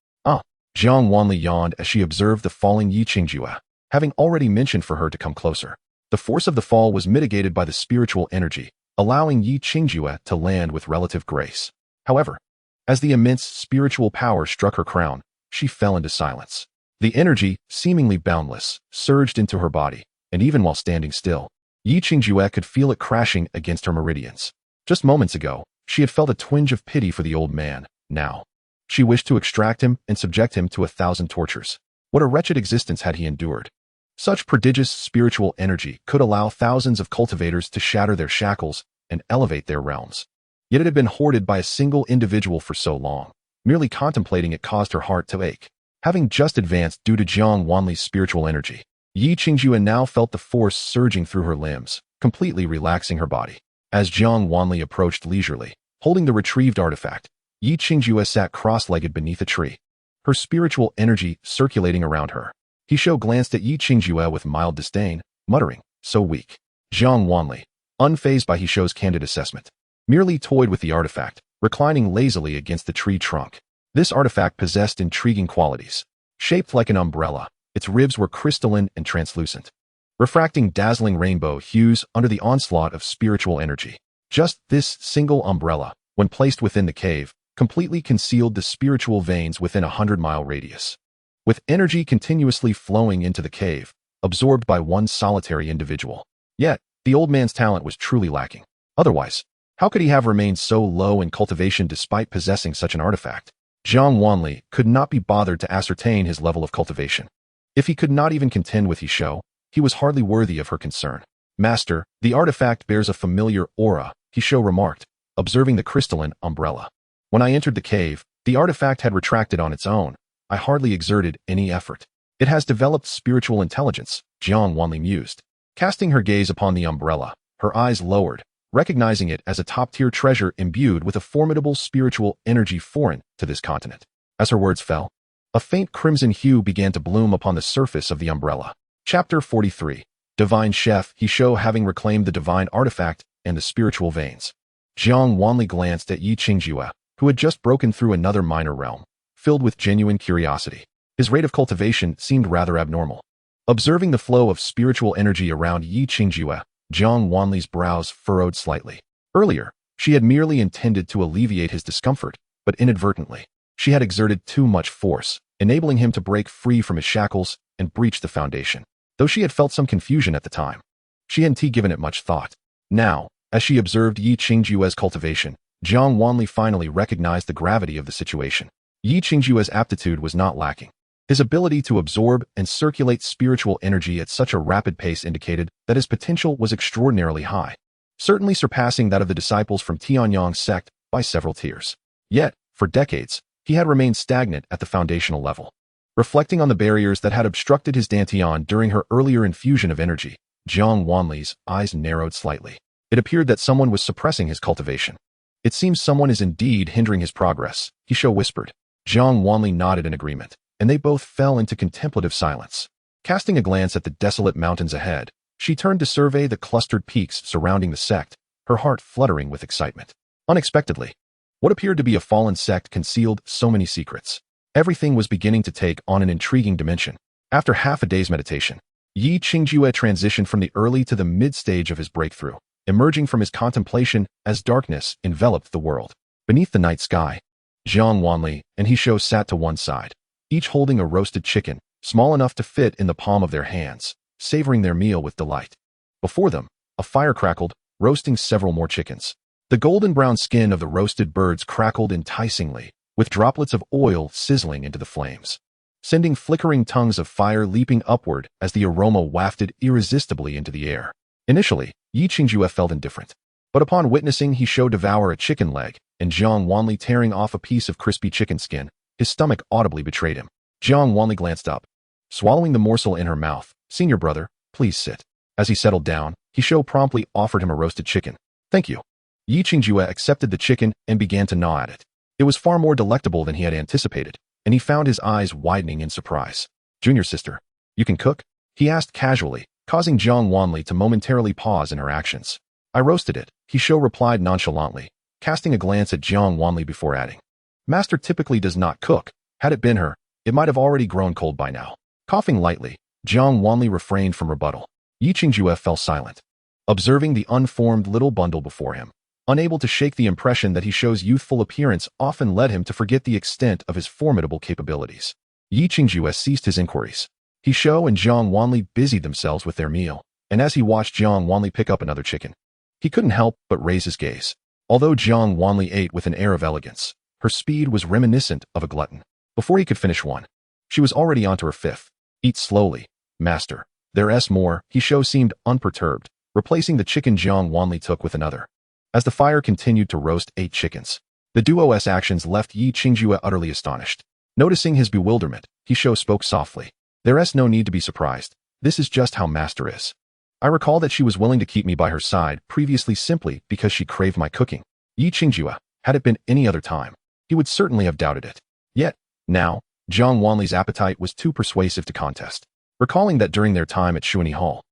Jiang Wanli yawned as she observed the falling Yi Qingjue, having already mentioned for her to come closer. The force of the fall was mitigated by the spiritual energy, allowing Yi Qingjue to land with relative grace. However, as the immense spiritual power struck her crown, she fell into silence. The energy, seemingly boundless, surged into her body, and even while standing still, Yi Qingjue could feel it crashing against her meridians. Just moments ago, she had felt a twinge of pity for the old man. Now, she wished to extract him and subject him to 1,000 tortures. What a wretched existence had he endured. Such prodigious spiritual energy could allow thousands of cultivators to shatter their shackles and elevate their realms. Yet it had been hoarded by a single individual for so long. Merely contemplating it caused her heart to ache. Having just advanced due to Jiang Wanli's spiritual energy, Yi Qingjue now felt the force surging through her limbs, completely relaxing her body. As Jiang Wanli approached leisurely, holding the retrieved artifact, Yi Qingjue sat cross-legged beneath a tree, her spiritual energy circulating around her. Hisho glanced at Yi Qingjue with mild disdain, muttering, "So weak." Jiang Wanli, unfazed by Hisho's candid assessment, merely toyed with the artifact, reclining lazily against the tree trunk. This artifact possessed intriguing qualities. Shaped like an umbrella, its ribs were crystalline and translucent, refracting dazzling rainbow hues under the onslaught of spiritual energy. Just this single umbrella, when placed within the cave, completely concealed the spiritual veins within a 100-mile radius. With energy continuously flowing into the cave, absorbed by one solitary individual. Yet, the old man's talent was truly lacking. Otherwise, how could he have remained so low in cultivation despite possessing such an artifact? Jiang Wanli could not be bothered to ascertain his level of cultivation. If he could not even contend with Hisho, he was hardly worthy of her concern. "Master, the artifact bears a familiar aura," Hisho remarked, observing the crystalline umbrella. "When I entered the cave, the artifact had retracted on its own. I hardly exerted any effort. It has developed spiritual intelligence," Jiang Wanli mused. Casting her gaze upon the umbrella, her eyes lowered, recognizing it as a top-tier treasure imbued with a formidable spiritual energy foreign to this continent. As her words fell, a faint crimson hue began to bloom upon the surface of the umbrella. Chapter 43. Divine Chef Hisho having reclaimed the divine artifact and the spiritual veins. Jiang Wanli glanced at Yi Qingjue, who had just broken through another minor realm, filled with genuine curiosity. His rate of cultivation seemed rather abnormal. Observing the flow of spiritual energy around Yi Qingjue, Jiang Wanli's brows furrowed slightly. Earlier, she had merely intended to alleviate his discomfort, but inadvertently, she had exerted too much force, enabling him to break free from his shackles and breach the foundation. Though she had felt some confusion at the time, she hadn't given it much thought. Now, as she observed Yi Qingjue's cultivation, Jiang Wanli finally recognized the gravity of the situation. Yi Qingjue's aptitude was not lacking. His ability to absorb and circulate spiritual energy at such a rapid pace indicated that his potential was extraordinarily high, certainly surpassing that of the disciples from Tianyang's sect by several tiers. Yet, for decades, he had remained stagnant at the foundational level. Reflecting on the barriers that had obstructed his dantian during her earlier infusion of energy, Jiang Wanli's eyes narrowed slightly. It appeared that someone was suppressing his cultivation. "It seems someone is indeed hindering his progress," Hisho whispered. Jiang Wanli nodded in agreement, and they both fell into contemplative silence. Casting a glance at the desolate mountains ahead, she turned to survey the clustered peaks surrounding the sect, her heart fluttering with excitement. Unexpectedly, what appeared to be a fallen sect concealed so many secrets. Everything was beginning to take on an intriguing dimension. After half a day's meditation, Yi Qingjue transitioned from the early to the mid-stage of his breakthrough, emerging from his contemplation as darkness enveloped the world. Beneath the night sky, Jiang Wanli and Hisho sat to one side, each holding a roasted chicken, small enough to fit in the palm of their hands, savoring their meal with delight. Before them, a fire crackled, roasting several more chickens. The golden-brown skin of the roasted birds crackled enticingly, with droplets of oil sizzling into the flames, sending flickering tongues of fire leaping upward as the aroma wafted irresistibly into the air. Initially, Yi Qingjue felt indifferent, but upon witnessing Hisho devour a chicken leg and Jiang Wanli tearing off a piece of crispy chicken skin, his stomach audibly betrayed him. Jiang Wanli glanced up, swallowing the morsel in her mouth. "Senior brother, please sit." As he settled down, Hisho promptly offered him a roasted chicken. "Thank you." Yi Qingjue accepted the chicken and began to gnaw at it. It was far more delectable than he had anticipated, and he found his eyes widening in surprise. "Junior sister, you can cook?" he asked casually, causing Jiang Wanli to momentarily pause in her actions. "I roasted it," Hisho replied nonchalantly, casting a glance at Jiang Wanli before adding, "Master typically does not cook. Had it been her, it might have already grown cold by now." Coughing lightly, Jiang Wanli refrained from rebuttal. Yi Qingjue fell silent, observing the unformed little bundle before him. Unable to shake the impression that he show's youthful appearance often led him to forget the extent of his formidable capabilities. Yi Qingjue ceased his inquiries. He Shou and Jiang Wanli busied themselves with their meal, and as he watched Jiang Wanli pick up another chicken, he couldn't help but raise his gaze. Although Jiang Wanli ate with an air of elegance, her speed was reminiscent of a glutton. Before he could finish one, she was already onto her fifth. Eat slowly, master. There's more. He Shou seemed unperturbed, replacing the chicken Jiang Wanli took with another. As the fire continued to roast 8 chickens, the duo's actions left Yi Qingjue utterly astonished. Noticing his bewilderment, He Shou spoke softly. There's no need to be surprised. This is just how master is. I recall that she was willing to keep me by her side previously simply because she craved my cooking. Yi Qingjue, had it been any other time, he would certainly have doubted it. Yet, now, Jiang Wanli's appetite was too persuasive to contest. Recalling that during their time at Shuani Hall,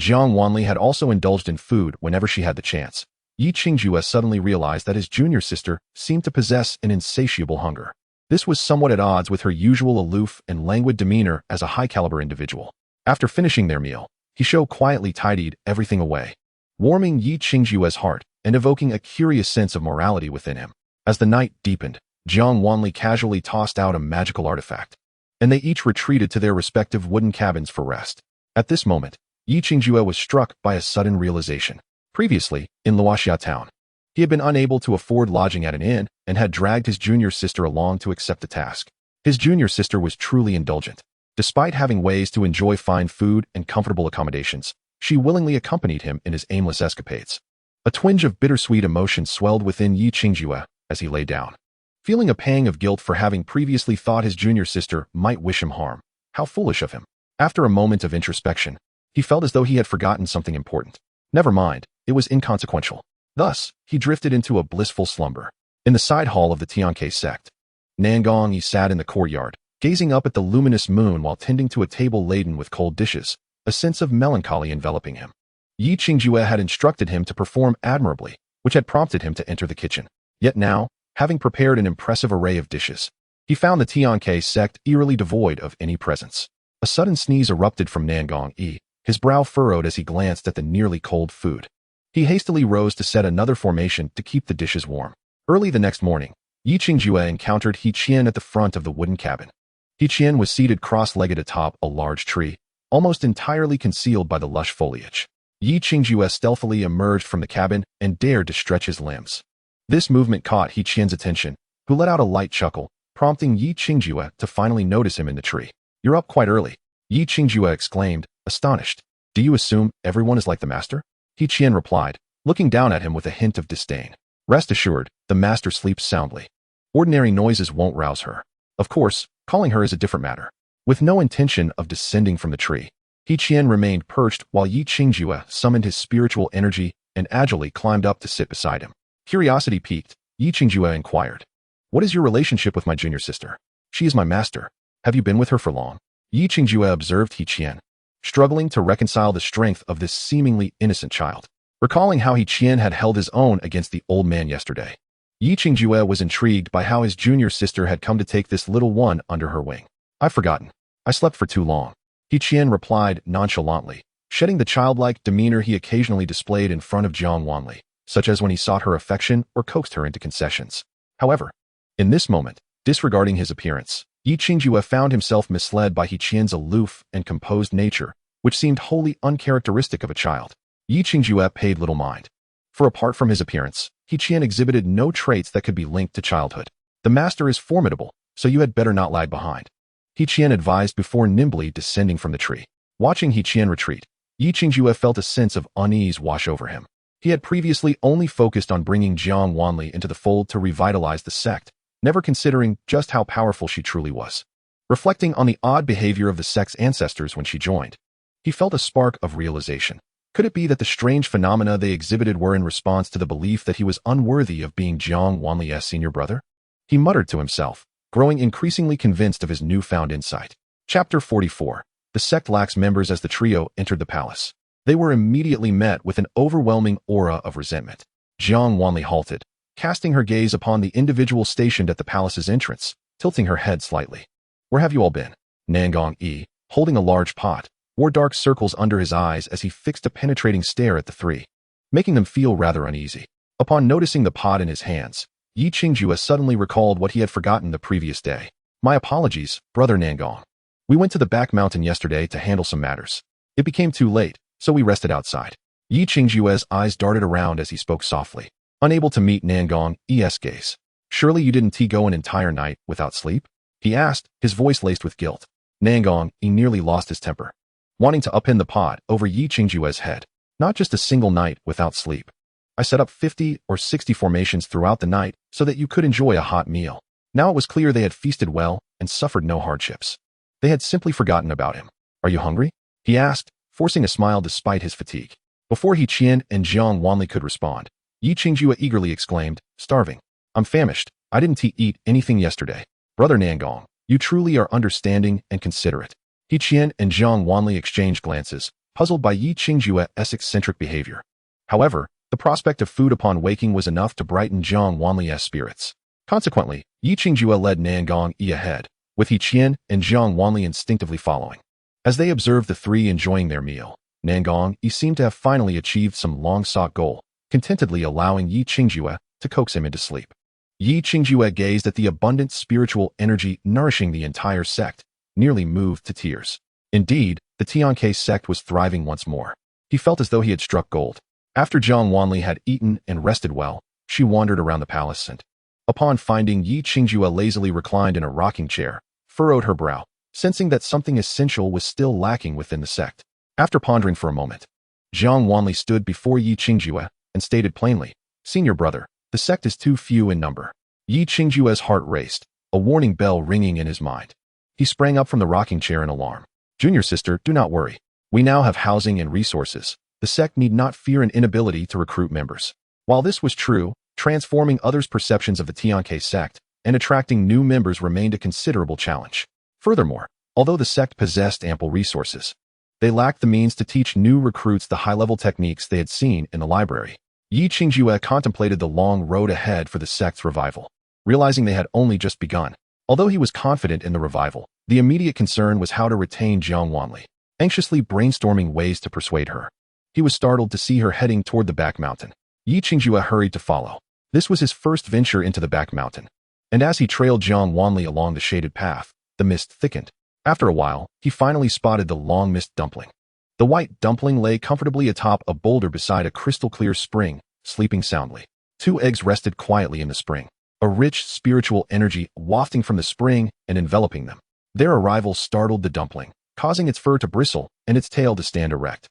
Jiang Wanli had also indulged in food whenever she had the chance. Yi Qingjue suddenly realized that his junior sister seemed to possess an insatiable hunger. This was somewhat at odds with her usual aloof and languid demeanor as a high-caliber individual. After finishing their meal, He Shou quietly tidied everything away, warming Yi Qingjue's heart and evoking a curious sense of morality within him. As the night deepened, Jiang Wanli casually tossed out a magical artifact, and they each retreated to their respective wooden cabins for rest. At this moment, Yi Qingjue was struck by a sudden realization. Previously, in Luoxia town, he had been unable to afford lodging at an inn and had dragged his junior sister along to accept the task. His junior sister was truly indulgent. Despite having ways to enjoy fine food and comfortable accommodations, she willingly accompanied him in his aimless escapades. A twinge of bittersweet emotion swelled within Yi Qingjue as he lay down, feeling a pang of guilt for having previously thought his junior sister might wish him harm. How foolish of him. After a moment of introspection, he felt as though he had forgotten something important. Never mind, it was inconsequential. Thus, he drifted into a blissful slumber. In the side hall of the Tianke sect, Nangong Yi sat in the courtyard, gazing up at the luminous moon while tending to a table laden with cold dishes, a sense of melancholy enveloping him. Yi Qingjue had instructed him to perform admirably, which had prompted him to enter the kitchen. Yet now, having prepared an impressive array of dishes, he found the Tianke sect eerily devoid of any presence. A sudden sneeze erupted from Nangong Yi, his brow furrowed as he glanced at the nearly cold food. He hastily rose to set another formation to keep the dishes warm. Early the next morning, Yi Qingjue encountered He Qian at the front of the wooden cabin. He Qian was seated cross-legged atop a large tree, almost entirely concealed by the lush foliage. Yi Qingjue stealthily emerged from the cabin and dared to stretch his limbs. This movement caught He Qian's attention, who let out a light chuckle, prompting Yi Qingjue to finally notice him in the tree. "You're up quite early," Yi Qingjue exclaimed, astonished. "Do you assume everyone is like the master?" He Qian replied, looking down at him with a hint of disdain. "Rest assured, the master sleeps soundly. Ordinary noises won't rouse her. Of course, calling her is a different matter." With no intention of descending from the tree, He Qian remained perched while Yi Qingjue summoned his spiritual energy and agilely climbed up to sit beside him. Curiosity piqued, Yi Qingjue inquired, "What is your relationship with my junior sister?" "She is my master. Have you been with her for long?" Yi Qingjue observed He Qian, struggling to reconcile the strength of this seemingly innocent child. Recalling how He Qian had held his own against the old man yesterday, Yi Qingjue was intrigued by how his junior sister had come to take this little one under her wing. "I've forgotten. I slept for too long," He Qian replied nonchalantly, shedding the childlike demeanor he occasionally displayed in front of Jiang Wanli, such as when he sought her affection or coaxed her into concessions. However, in this moment, disregarding his appearance, Yi Qingjue found himself misled by He Qian's aloof and composed nature, which seemed wholly uncharacteristic of a child. Yi Qingjue paid little mind, for apart from his appearance, He Qian exhibited no traits that could be linked to childhood. "The master is formidable, so you had better not lag behind," He Qian advised before nimbly descending from the tree. Watching He Qian retreat, Yi Qingjue felt a sense of unease wash over him. He had previously only focused on bringing Jiang Wanli into the fold to revitalize the sect, never considering just how powerful she truly was. Reflecting on the odd behavior of the sect's ancestors when she joined, he felt a spark of realization. Could it be that the strange phenomena they exhibited were in response to the belief that he was unworthy of being Jiang Wanli's senior brother? He muttered to himself, growing increasingly convinced of his newfound insight. Chapter 44. The sect lacks members. As the trio entered the palace, they were immediately met with an overwhelming aura of resentment. Jiang Wanli halted, casting her gaze upon the individual stationed at the palace's entrance, tilting her head slightly. "Where have you all been?" Nangong Yi, holding a large pot, wore dark circles under his eyes as he fixed a penetrating stare at the three, making them feel rather uneasy. Upon noticing the pot in his hands, Yi Qingjue suddenly recalled what he had forgotten the previous day. My apologies, Brother Nangong. We went to the back mountain yesterday to handle some matters. It became too late, so we rested outside. Yi Qingjue's eyes darted around as he spoke softly, unable to meet Nangong's gaze. Surely you didn't go an entire night without sleep? He asked, his voice laced with guilt. Nangong nearly lost his temper, wanting to upend the pot over Yi Qingjue's head. Not just a single night without sleep. I set up 50 or 60 formations throughout the night so that you could enjoy a hot meal. Now it was clear they had feasted well and suffered no hardships. They had simply forgotten about him. Are you hungry? He asked, forcing a smile despite his fatigue. Before He Qian and Jiang Wanli could respond, Yi Qingjue eagerly exclaimed, starving. I'm famished. I didn't eat anything yesterday. Brother Nangong, you truly are understanding and considerate. He Qian and Jiang Wanli exchanged glances, puzzled by Yi Qingjue's eccentric behavior. However, the prospect of food upon waking was enough to brighten Jiang Wanli's spirits. Consequently, Yi Qingjue led Nangong ahead, with He Qian and Jiang Wanli instinctively following. As they observed the three enjoying their meal, Nangong seemed to have finally achieved some long-sought goal, contentedly allowing Yi Qingjue to coax him into sleep. Yi Qingjue gazed at the abundant spiritual energy nourishing the entire sect, nearly moved to tears. Indeed, the Tianke sect was thriving once more. He felt as though he had struck gold. After Jiang Wanli had eaten and rested well, she wandered around the palace and, upon finding Yi Qingjue lazily reclined in a rocking chair, furrowed her brow, sensing that something essential was still lacking within the sect. After pondering for a moment, Jiang Wanli stood before Yi Qingjue and stated plainly, Senior brother, the sect is too few in number. Yi Qingjue's heart raced, a warning bell ringing in his mind. He sprang up from the rocking chair in alarm. Junior sister, do not worry. We now have housing and resources. The sect need not fear an inability to recruit members. While this was true, transforming others' perceptions of the Tianke sect and attracting new members remained a considerable challenge. Furthermore, although the sect possessed ample resources, they lacked the means to teach new recruits the high-level techniques they had seen in the library. Yi Qingjue contemplated the long road ahead for the sect's revival, realizing they had only just begun. Although he was confident in the revival, the immediate concern was how to retain Jiang Wanli, anxiously brainstorming ways to persuade her. He was startled to see her heading toward the back mountain. Yi Qingjue hurried to follow. This was his first venture into the back mountain, and as he trailed Jiang Wanli along the shaded path, the mist thickened. After a while, he finally spotted the long mist dumpling. The white dumpling lay comfortably atop a boulder beside a crystal-clear spring, sleeping soundly. 2 eggs rested quietly in the spring, a rich spiritual energy wafting from the spring and enveloping them. Their arrival startled the dumpling, causing its fur to bristle and its tail to stand erect.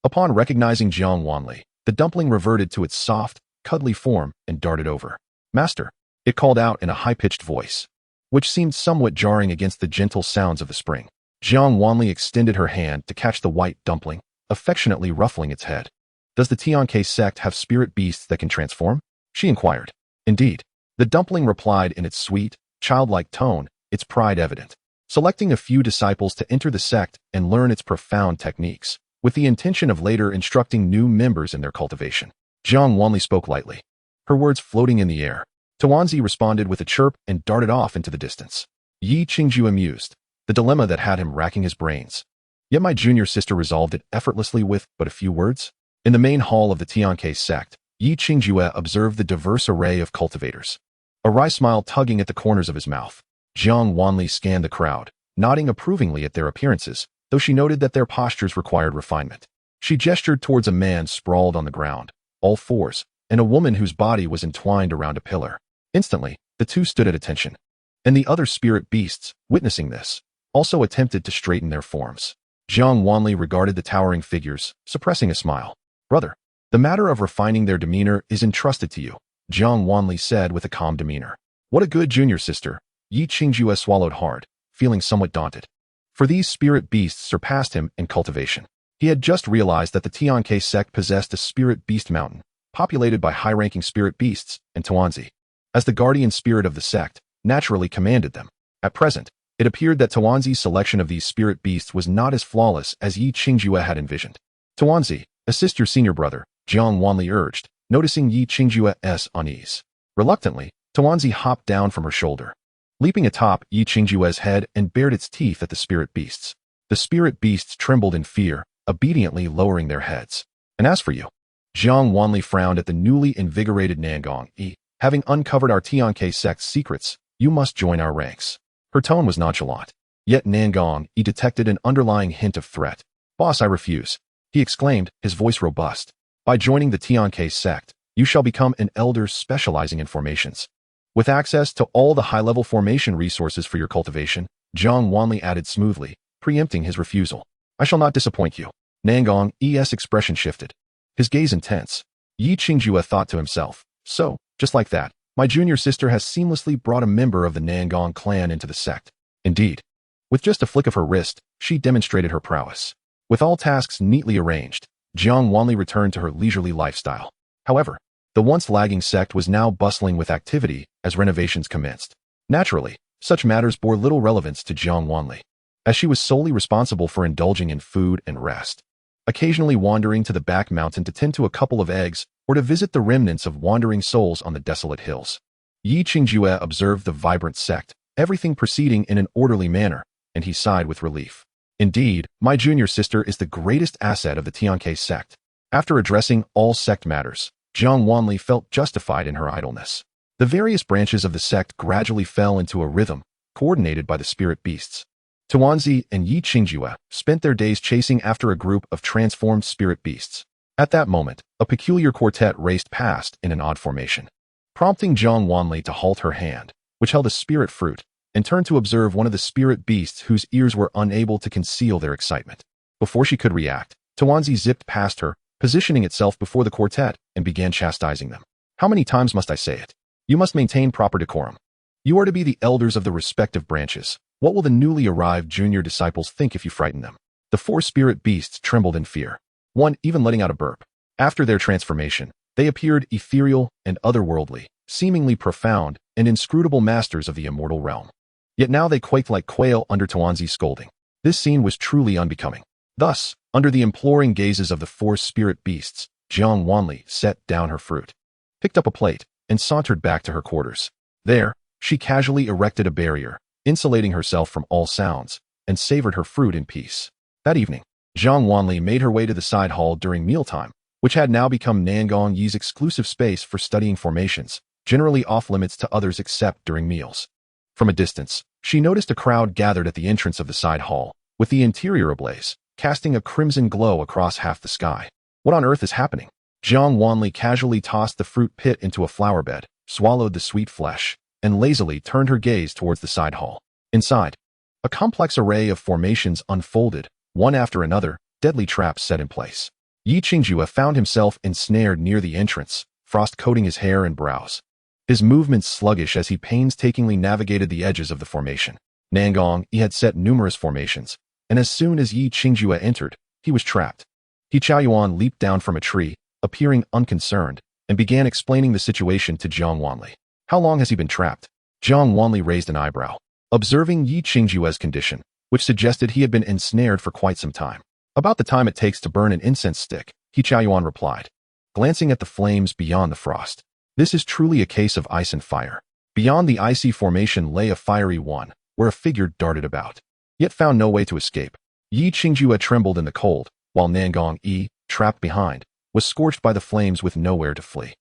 Upon recognizing Jiang Wanli, the dumpling reverted to its soft, cuddly form and darted over. Master, it called out in a high-pitched voice, which seemed somewhat jarring against the gentle sounds of the spring. Jiang Wanli extended her hand to catch the white dumpling, affectionately ruffling its head. Does the Tianke sect have spirit beasts that can transform? She inquired. Indeed. The dumpling replied in its sweet, childlike tone, its pride evident. Selecting a few disciples to enter the sect and learn its profound techniques, with the intention of later instructing new members in their cultivation. Jiang Wanli spoke lightly, her words floating in the air. Tuanzi responded with a chirp and darted off into the distance. Yi Qingjue mused, the dilemma that had him racking his brains. Yet my junior sister resolved it effortlessly with but a few words. In the main hall of the Tianke sect, Yi Qingjue observed the diverse array of cultivators, a wry smile tugging at the corners of his mouth. Jiang Wanli scanned the crowd, nodding approvingly at their appearances, though she noted that their postures required refinement. She gestured towards a man sprawled on the ground, all fours, and a woman whose body was entwined around a pillar. Instantly, the two stood at attention, and the other spirit beasts, witnessing this, also attempted to straighten their forms. Jiang Wanli regarded the towering figures, suppressing a smile. Brother, the matter of refining their demeanor is entrusted to you, Jiang Wanli said with a calm demeanor. What a good junior sister. Yi Qingjue swallowed hard, feeling somewhat daunted. For these spirit beasts surpassed him in cultivation. He had just realized that the Tianke sect possessed a spirit beast mountain, populated by high-ranking spirit beasts, and Tuanzi, as the guardian spirit of the sect, naturally commanded them. At present, it appeared that Tuanzi's selection of these spirit beasts was not as flawless as Yi Qingjue had envisioned. Tuanzi, assist your senior brother, Jiang Wanli urged, noticing Yi Qingjue's unease. Reluctantly, Tuanzi hopped down from her shoulder, leaping atop Yi Qingjue's head and bared its teeth at the spirit beasts. The spirit beasts trembled in fear, obediently lowering their heads. And as for you, Jiang Wanli frowned at the newly invigorated Nangong Yi. Having uncovered our Tianke sect's secrets, you must join our ranks. Her tone was nonchalant. Yet Nangong Yi detected an underlying hint of threat. Boss, I refuse, he exclaimed, his voice robust. By joining the Tianke sect, you shall become an elder specializing in formations. With access to all the high-level formation resources for your cultivation, Jiang Wanli added smoothly, preempting his refusal. I shall not disappoint you. Nangong Yi's expression shifted. His gaze intense. Yi Qingjue thought to himself, so, just like that, my junior sister has seamlessly brought a member of the Nangong clan into the sect. Indeed. With just a flick of her wrist, she demonstrated her prowess. With all tasks neatly arranged, Jiang Wanli returned to her leisurely lifestyle. However, the once lagging sect was now bustling with activity as renovations commenced. Naturally, such matters bore little relevance to Jiang Wanli, as she was solely responsible for indulging in food and rest, occasionally wandering to the back mountain to tend to a couple of eggs or to visit the remnants of wandering souls on the desolate hills. Yi Qingjue observed the vibrant sect, everything proceeding in an orderly manner, and he sighed with relief. Indeed, my junior sister is the greatest asset of the Tianke sect. After addressing all sect matters, Jiang Wanli felt justified in her idleness. The various branches of the sect gradually fell into a rhythm, coordinated by the spirit beasts. Tuanzi and Yi Qingjue spent their days chasing after a group of transformed spirit beasts. At that moment, a peculiar quartet raced past in an odd formation, prompting Jiang Wanli to halt her hand, which held a spirit fruit, and turn to observe one of the spirit beasts whose ears were unable to conceal their excitement. Before she could react, Tuanzi zipped past her, positioning itself before the quartet, and began chastising them. How many times must I say it? You must maintain proper decorum. You are to be the elders of the respective branches. What will the newly arrived junior disciples think if you frighten them? The four spirit beasts trembled in fear, one even letting out a burp. After their transformation, they appeared ethereal and otherworldly, seemingly profound and inscrutable masters of the immortal realm. Yet now they quaked like quail under Tuanzi's scolding. This scene was truly unbecoming. Thus, under the imploring gazes of the four spirit beasts, Jiang Wanli set down her fruit, picked up a plate, and sauntered back to her quarters. There, she casually erected a barrier, insulating herself from all sounds, and savored her fruit in peace. That evening, Jiang Wanli made her way to the side hall during mealtime, which had now become Nangong Yi's exclusive space for studying formations, generally off-limits to others except during meals. From a distance, she noticed a crowd gathered at the entrance of the side hall, with the interior ablaze, casting a crimson glow across half the sky. What on earth is happening? Jiang Wanli casually tossed the fruit pit into a flower bed, swallowed the sweet flesh, and lazily turned her gaze towards the side hall. Inside, a complex array of formations unfolded, one after another, deadly traps set in place. Yi Qingjue found himself ensnared near the entrance, frost coating his hair and brows. His movements sluggish as he painstakingly navigated the edges of the formation. Nangong Yi had set numerous formations, and as soon as Yi Qingjue entered, he was trapped. He Chaoyuan leaped down from a tree, appearing unconcerned, and began explaining the situation to Jiang Wanli. How long has he been trapped? Jiang Wanli raised an eyebrow, observing Yi Qingjue's condition, which suggested he had been ensnared for quite some time. About the time it takes to burn an incense stick, He Chaoyuan replied, glancing at the flames beyond the frost. This is truly a case of ice and fire. Beyond the icy formation lay a fiery one, where a figure darted about, yet found no way to escape. Yi Qingjue trembled in the cold, while Nangong Yi, trapped behind, was scorched by the flames with nowhere to flee.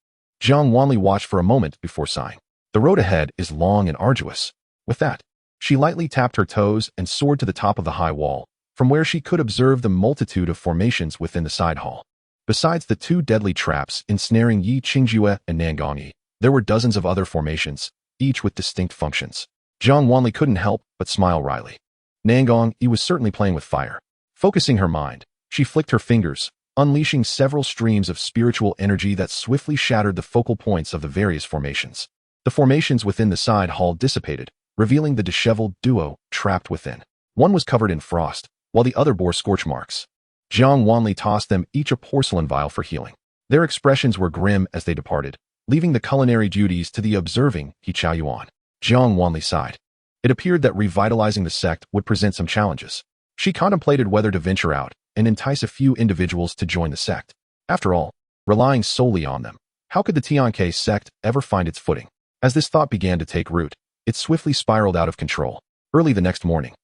Jiang Wanli watched for a moment before sighing. The road ahead is long and arduous. With that, she lightly tapped her toes and soared to the top of the high wall, from where she could observe the multitude of formations within the side hall. Besides the two deadly traps ensnaring Yi Qingjue and Nangong Yi, there were dozens of other formations, each with distinct functions. Jiang Wanli couldn't help but smile wryly. Nangong Yi was certainly playing with fire. Focusing her mind, she flicked her fingers, unleashing several streams of spiritual energy that swiftly shattered the focal points of the various formations. The formations within the side hall dissipated, revealing the disheveled duo trapped within. One was covered in frost, while the other bore scorch marks. Jiang Wanli tossed them each a porcelain vial for healing. Their expressions were grim as they departed, leaving the culinary duties to the observing He Chaoyuan. Jiang Wanli sighed. It appeared that revitalizing the sect would present some challenges. She contemplated whether to venture out and entice a few individuals to join the sect. After all, relying solely on them, how could the Tianke sect ever find its footing? As this thought began to take root, it swiftly spiraled out of control. Early the next morning,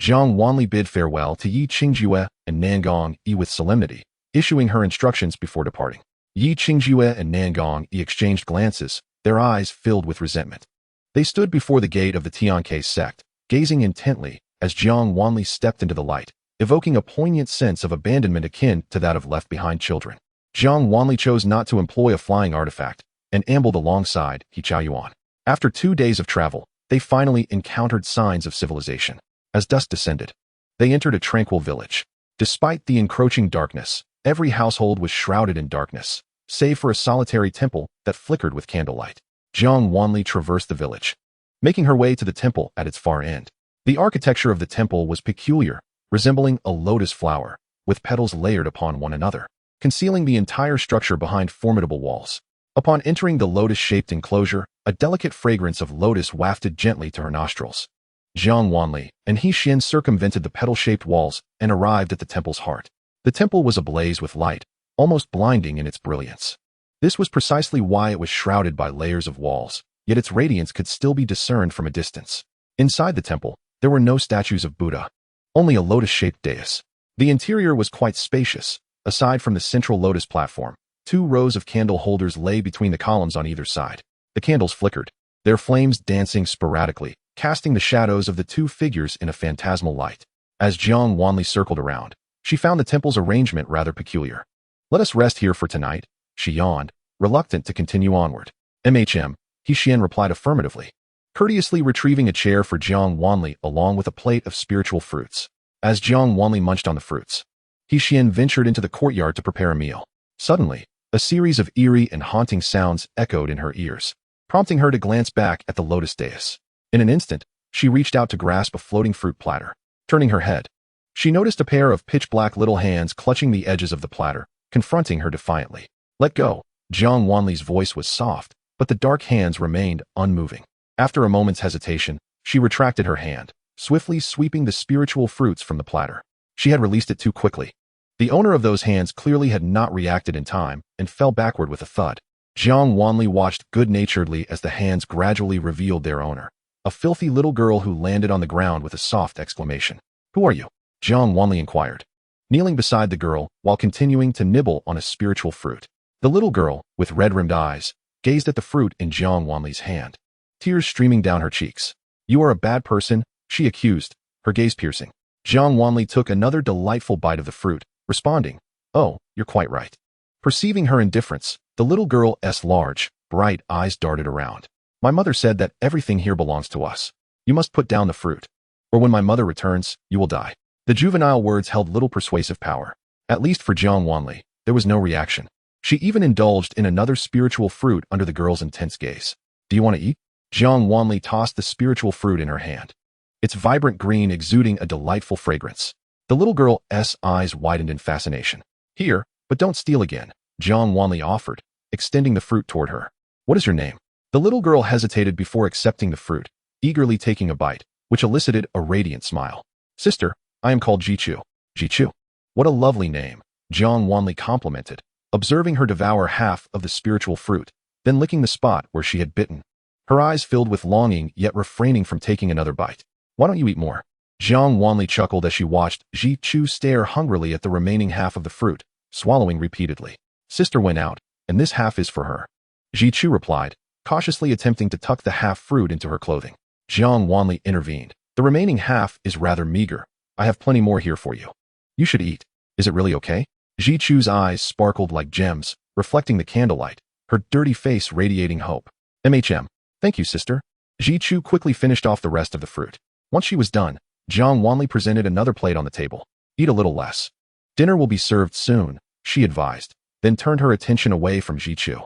Jiang Wanli bid farewell to Yi Qingjue and Nangong Yi with solemnity, issuing her instructions before departing. Yi Qingjue and Nangong Yi exchanged glances, their eyes filled with resentment. They stood before the gate of the Tianke sect, gazing intently as Jiang Wanli stepped into the light, evoking a poignant sense of abandonment akin to that of left-behind children. Jiang Wanli chose not to employ a flying artifact and ambled alongside He Chaoyuan. After 2 days of travel, they finally encountered signs of civilization. As dusk descended, they entered a tranquil village. Despite the encroaching darkness, every household was shrouded in darkness, save for a solitary temple that flickered with candlelight. Jiang Wanli traversed the village, making her way to the temple at its far end. The architecture of the temple was peculiar, resembling a lotus flower, with petals layered upon one another, concealing the entire structure behind formidable walls. Upon entering the lotus-shaped enclosure, a delicate fragrance of lotus wafted gently to her nostrils. Jiang Wanli and He Xian circumvented the petal-shaped walls and arrived at the temple's heart. The temple was ablaze with light, almost blinding in its brilliance. This was precisely why it was shrouded by layers of walls, yet its radiance could still be discerned from a distance. Inside the temple, there were no statues of Buddha, only a lotus-shaped dais. The interior was quite spacious. Aside from the central lotus platform, 2 rows of candle holders lay between the columns on either side. The candles flickered, their flames dancing sporadically, casting the shadows of the 2 figures in a phantasmal light. As Jiang Wanli circled around, she found the temple's arrangement rather peculiar. "Let us rest here for tonight," she yawned, reluctant to continue onward. He Xian replied affirmatively, courteously retrieving a chair for Jiang Wanli along with a plate of spiritual fruits. As Jiang Wanli munched on the fruits, He Xian ventured into the courtyard to prepare a meal. Suddenly, a series of eerie and haunting sounds echoed in her ears, prompting her to glance back at the lotus dais. In an instant, she reached out to grasp a floating fruit platter. Turning her head, she noticed a pair of pitch-black little hands clutching the edges of the platter, confronting her defiantly. "Let go." Jiang Wanli's voice was soft, but the dark hands remained unmoving. After a moment's hesitation, she retracted her hand, swiftly sweeping the spiritual fruits from the platter. She had released it too quickly. The owner of those hands clearly had not reacted in time and fell backward with a thud. Jiang Wanli watched good-naturedly as the hands gradually revealed their owner, a filthy little girl who landed on the ground with a soft exclamation. "Who are you?" Jiang Wanli inquired, kneeling beside the girl while continuing to nibble on a spiritual fruit. The little girl, with red-rimmed eyes, gazed at the fruit in Jiang Wanli's hand, tears streaming down her cheeks. "You are a bad person," she accused, her gaze piercing. Jiang Wanli took another delightful bite of the fruit, responding, "Oh, you're quite right." Perceiving her indifference, the little girl's large, bright eyes darted around. "My mother said that everything here belongs to us. You must put down the fruit, or when my mother returns, you will die." The juvenile words held little persuasive power. At least for Jiang Wanli, there was no reaction. She even indulged in another spiritual fruit under the girl's intense gaze. "Do you want to eat?" Jiang Wanli tossed the spiritual fruit in her hand, its vibrant green exuding a delightful fragrance. The little girl's eyes widened in fascination. "Here, but don't steal again," Jiang Wanli offered, extending the fruit toward her. "What is your name?" The little girl hesitated before accepting the fruit, eagerly taking a bite, which elicited a radiant smile. "Sister, I am called Jichu." "Jichu? What a lovely name," Jiang Wanli complimented, observing her devour half of the spiritual fruit, then licking the spot where she had bitten. Her eyes filled with longing yet refraining from taking another bite. "Why don't you eat more?" Jiang Wanli chuckled as she watched Jichu stare hungrily at the remaining half of the fruit, swallowing repeatedly. "Sister went out, and this half is for her," Jichu replied, cautiously attempting to tuck the half fruit into her clothing. Jiang Wanli intervened. "The remaining half is rather meager. I have plenty more here for you. You should eat. Is it really okay?" Jichu's eyes sparkled like gems, reflecting the candlelight, her dirty face radiating hope. Thank you, sister." Jichu quickly finished off the rest of the fruit. Once she was done, Jiang Wanli presented another plate on the table. "Eat a little less. Dinner will be served soon," she advised, then turned her attention away from Jichu.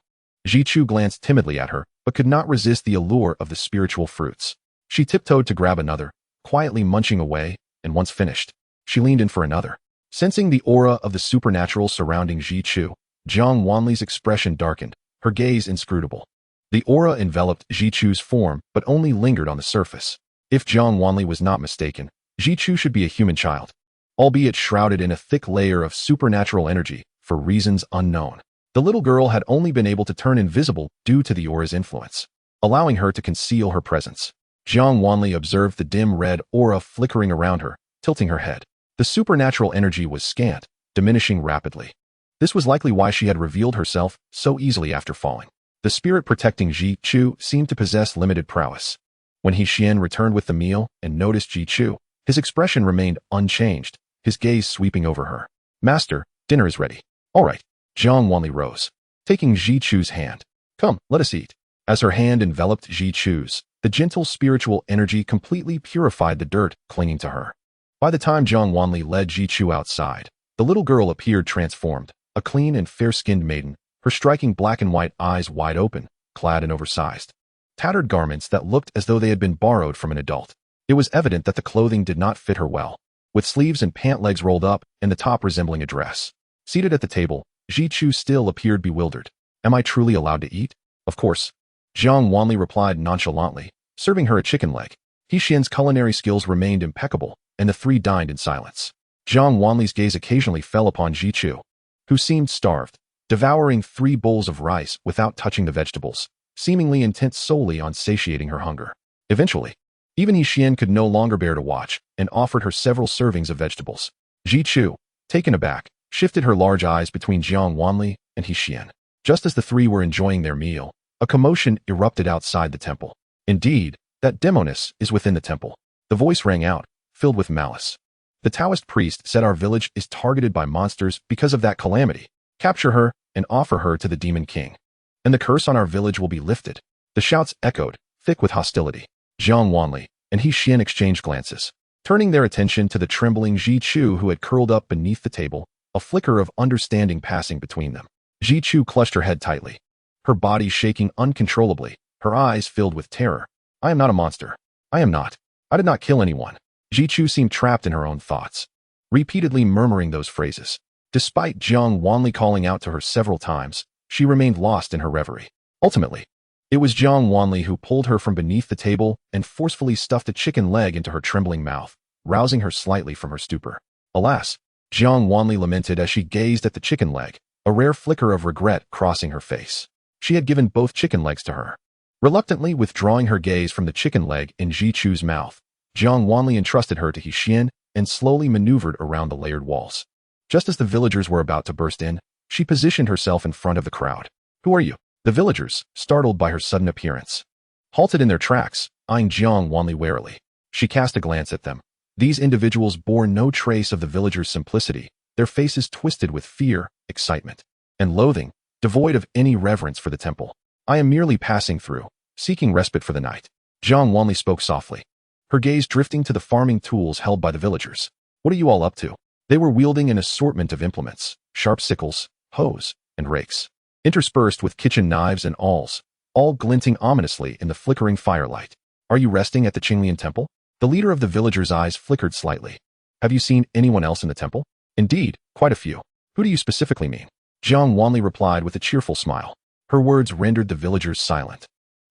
Jichu glanced timidly at her, but could not resist the allure of the spiritual fruits. She tiptoed to grab another, quietly munching away, and once finished, she leaned in for another. Sensing the aura of the supernatural surrounding Jichu, Jiang Wanli's expression darkened, her gaze inscrutable. The aura enveloped Jichu's form but only lingered on the surface. If Jiang Wanli was not mistaken, Jichu should be a human child, albeit shrouded in a thick layer of supernatural energy for reasons unknown. The little girl had only been able to turn invisible due to the aura's influence, allowing her to conceal her presence. Jiang Wanli observed the dim red aura flickering around her, tilting her head. The supernatural energy was scant, diminishing rapidly. This was likely why she had revealed herself so easily after falling. The spirit protecting Ji Chu seemed to possess limited prowess. When He Xian returned with the meal and noticed Ji Chu, his expression remained unchanged, his gaze sweeping over her. "Master, dinner is ready." "All right." Jiang Wanli rose, taking Ji Chu's hand. "Come, let us eat." As her hand enveloped Ji Chu's, the gentle spiritual energy completely purified the dirt clinging to her. By the time Jiang Wanli led Ji Chu outside, the little girl appeared transformed, a clean and fair-skinned maiden, her striking black and white eyes wide open, clad in oversized, tattered garments that looked as though they had been borrowed from an adult. It was evident that the clothing did not fit her well, with sleeves and pant legs rolled up and the top resembling a dress. Seated at the table, Ji Chu still appeared bewildered. "Am I truly allowed to eat?" "Of course," Jiang Wanli replied nonchalantly, serving her a chicken leg. He Xian's culinary skills remained impeccable, and the three dined in silence. Jiang Wanli's gaze occasionally fell upon Ji Chu, who seemed starved, devouring 3 bowls of rice without touching the vegetables, seemingly intent solely on satiating her hunger. Eventually, even He Xian could no longer bear to watch and offered her several servings of vegetables. Ji Chu, taken aback, shifted her large eyes between Jiang Wanli and He Xian. Just as the three were enjoying their meal, a commotion erupted outside the temple. "Indeed, that demoness is within the temple." The voice rang out, filled with malice. "The Taoist priest said our village is targeted by monsters because of that calamity. Capture her and offer her to the Demon King, and the curse on our village will be lifted." The shouts echoed, thick with hostility. Jiang Wanli and He Xian exchanged glances, turning their attention to the trembling Ji Chu who had curled up beneath the table, a flicker of understanding passing between them. Ji Chu clutched her head tightly, her body shaking uncontrollably, her eyes filled with terror. "I am not a monster. I am not. I did not kill anyone." Ji Chu seemed trapped in her own thoughts, repeatedly murmuring those phrases. Despite Jiang Wanli calling out to her several times, she remained lost in her reverie. Ultimately, it was Jiang Wanli who pulled her from beneath the table and forcefully stuffed a chicken leg into her trembling mouth, rousing her slightly from her stupor. Alas, Jiang Wanli lamented as she gazed at the chicken leg, a rare flicker of regret crossing her face. She had given both chicken legs to her. Reluctantly withdrawing her gaze from the chicken leg in Ji Chu's mouth, Jiang Wanli entrusted her to He Xian and slowly maneuvered around the layered walls. Just as the villagers were about to burst in, she positioned herself in front of the crowd. "Who are you?" The villagers, startled by her sudden appearance, halted in their tracks, eyeing Jiang Wanli warily. She cast a glance at them. These individuals bore no trace of the villagers' simplicity, their faces twisted with fear, excitement, and loathing, devoid of any reverence for the temple. "I am merely passing through, seeking respite for the night." Jiang Wanli spoke softly, her gaze drifting to the farming tools held by the villagers. "What are you all up to?" They were wielding an assortment of implements, sharp sickles, hoes, and rakes, interspersed with kitchen knives and awls, all glinting ominously in the flickering firelight. "Are you resting at the Qinglian temple?" The leader of the villagers' eyes flickered slightly. "Have you seen anyone else in the temple?" "Indeed, quite a few." "Who do you specifically mean?" Jiang Wanli replied with a cheerful smile. Her words rendered the villagers silent,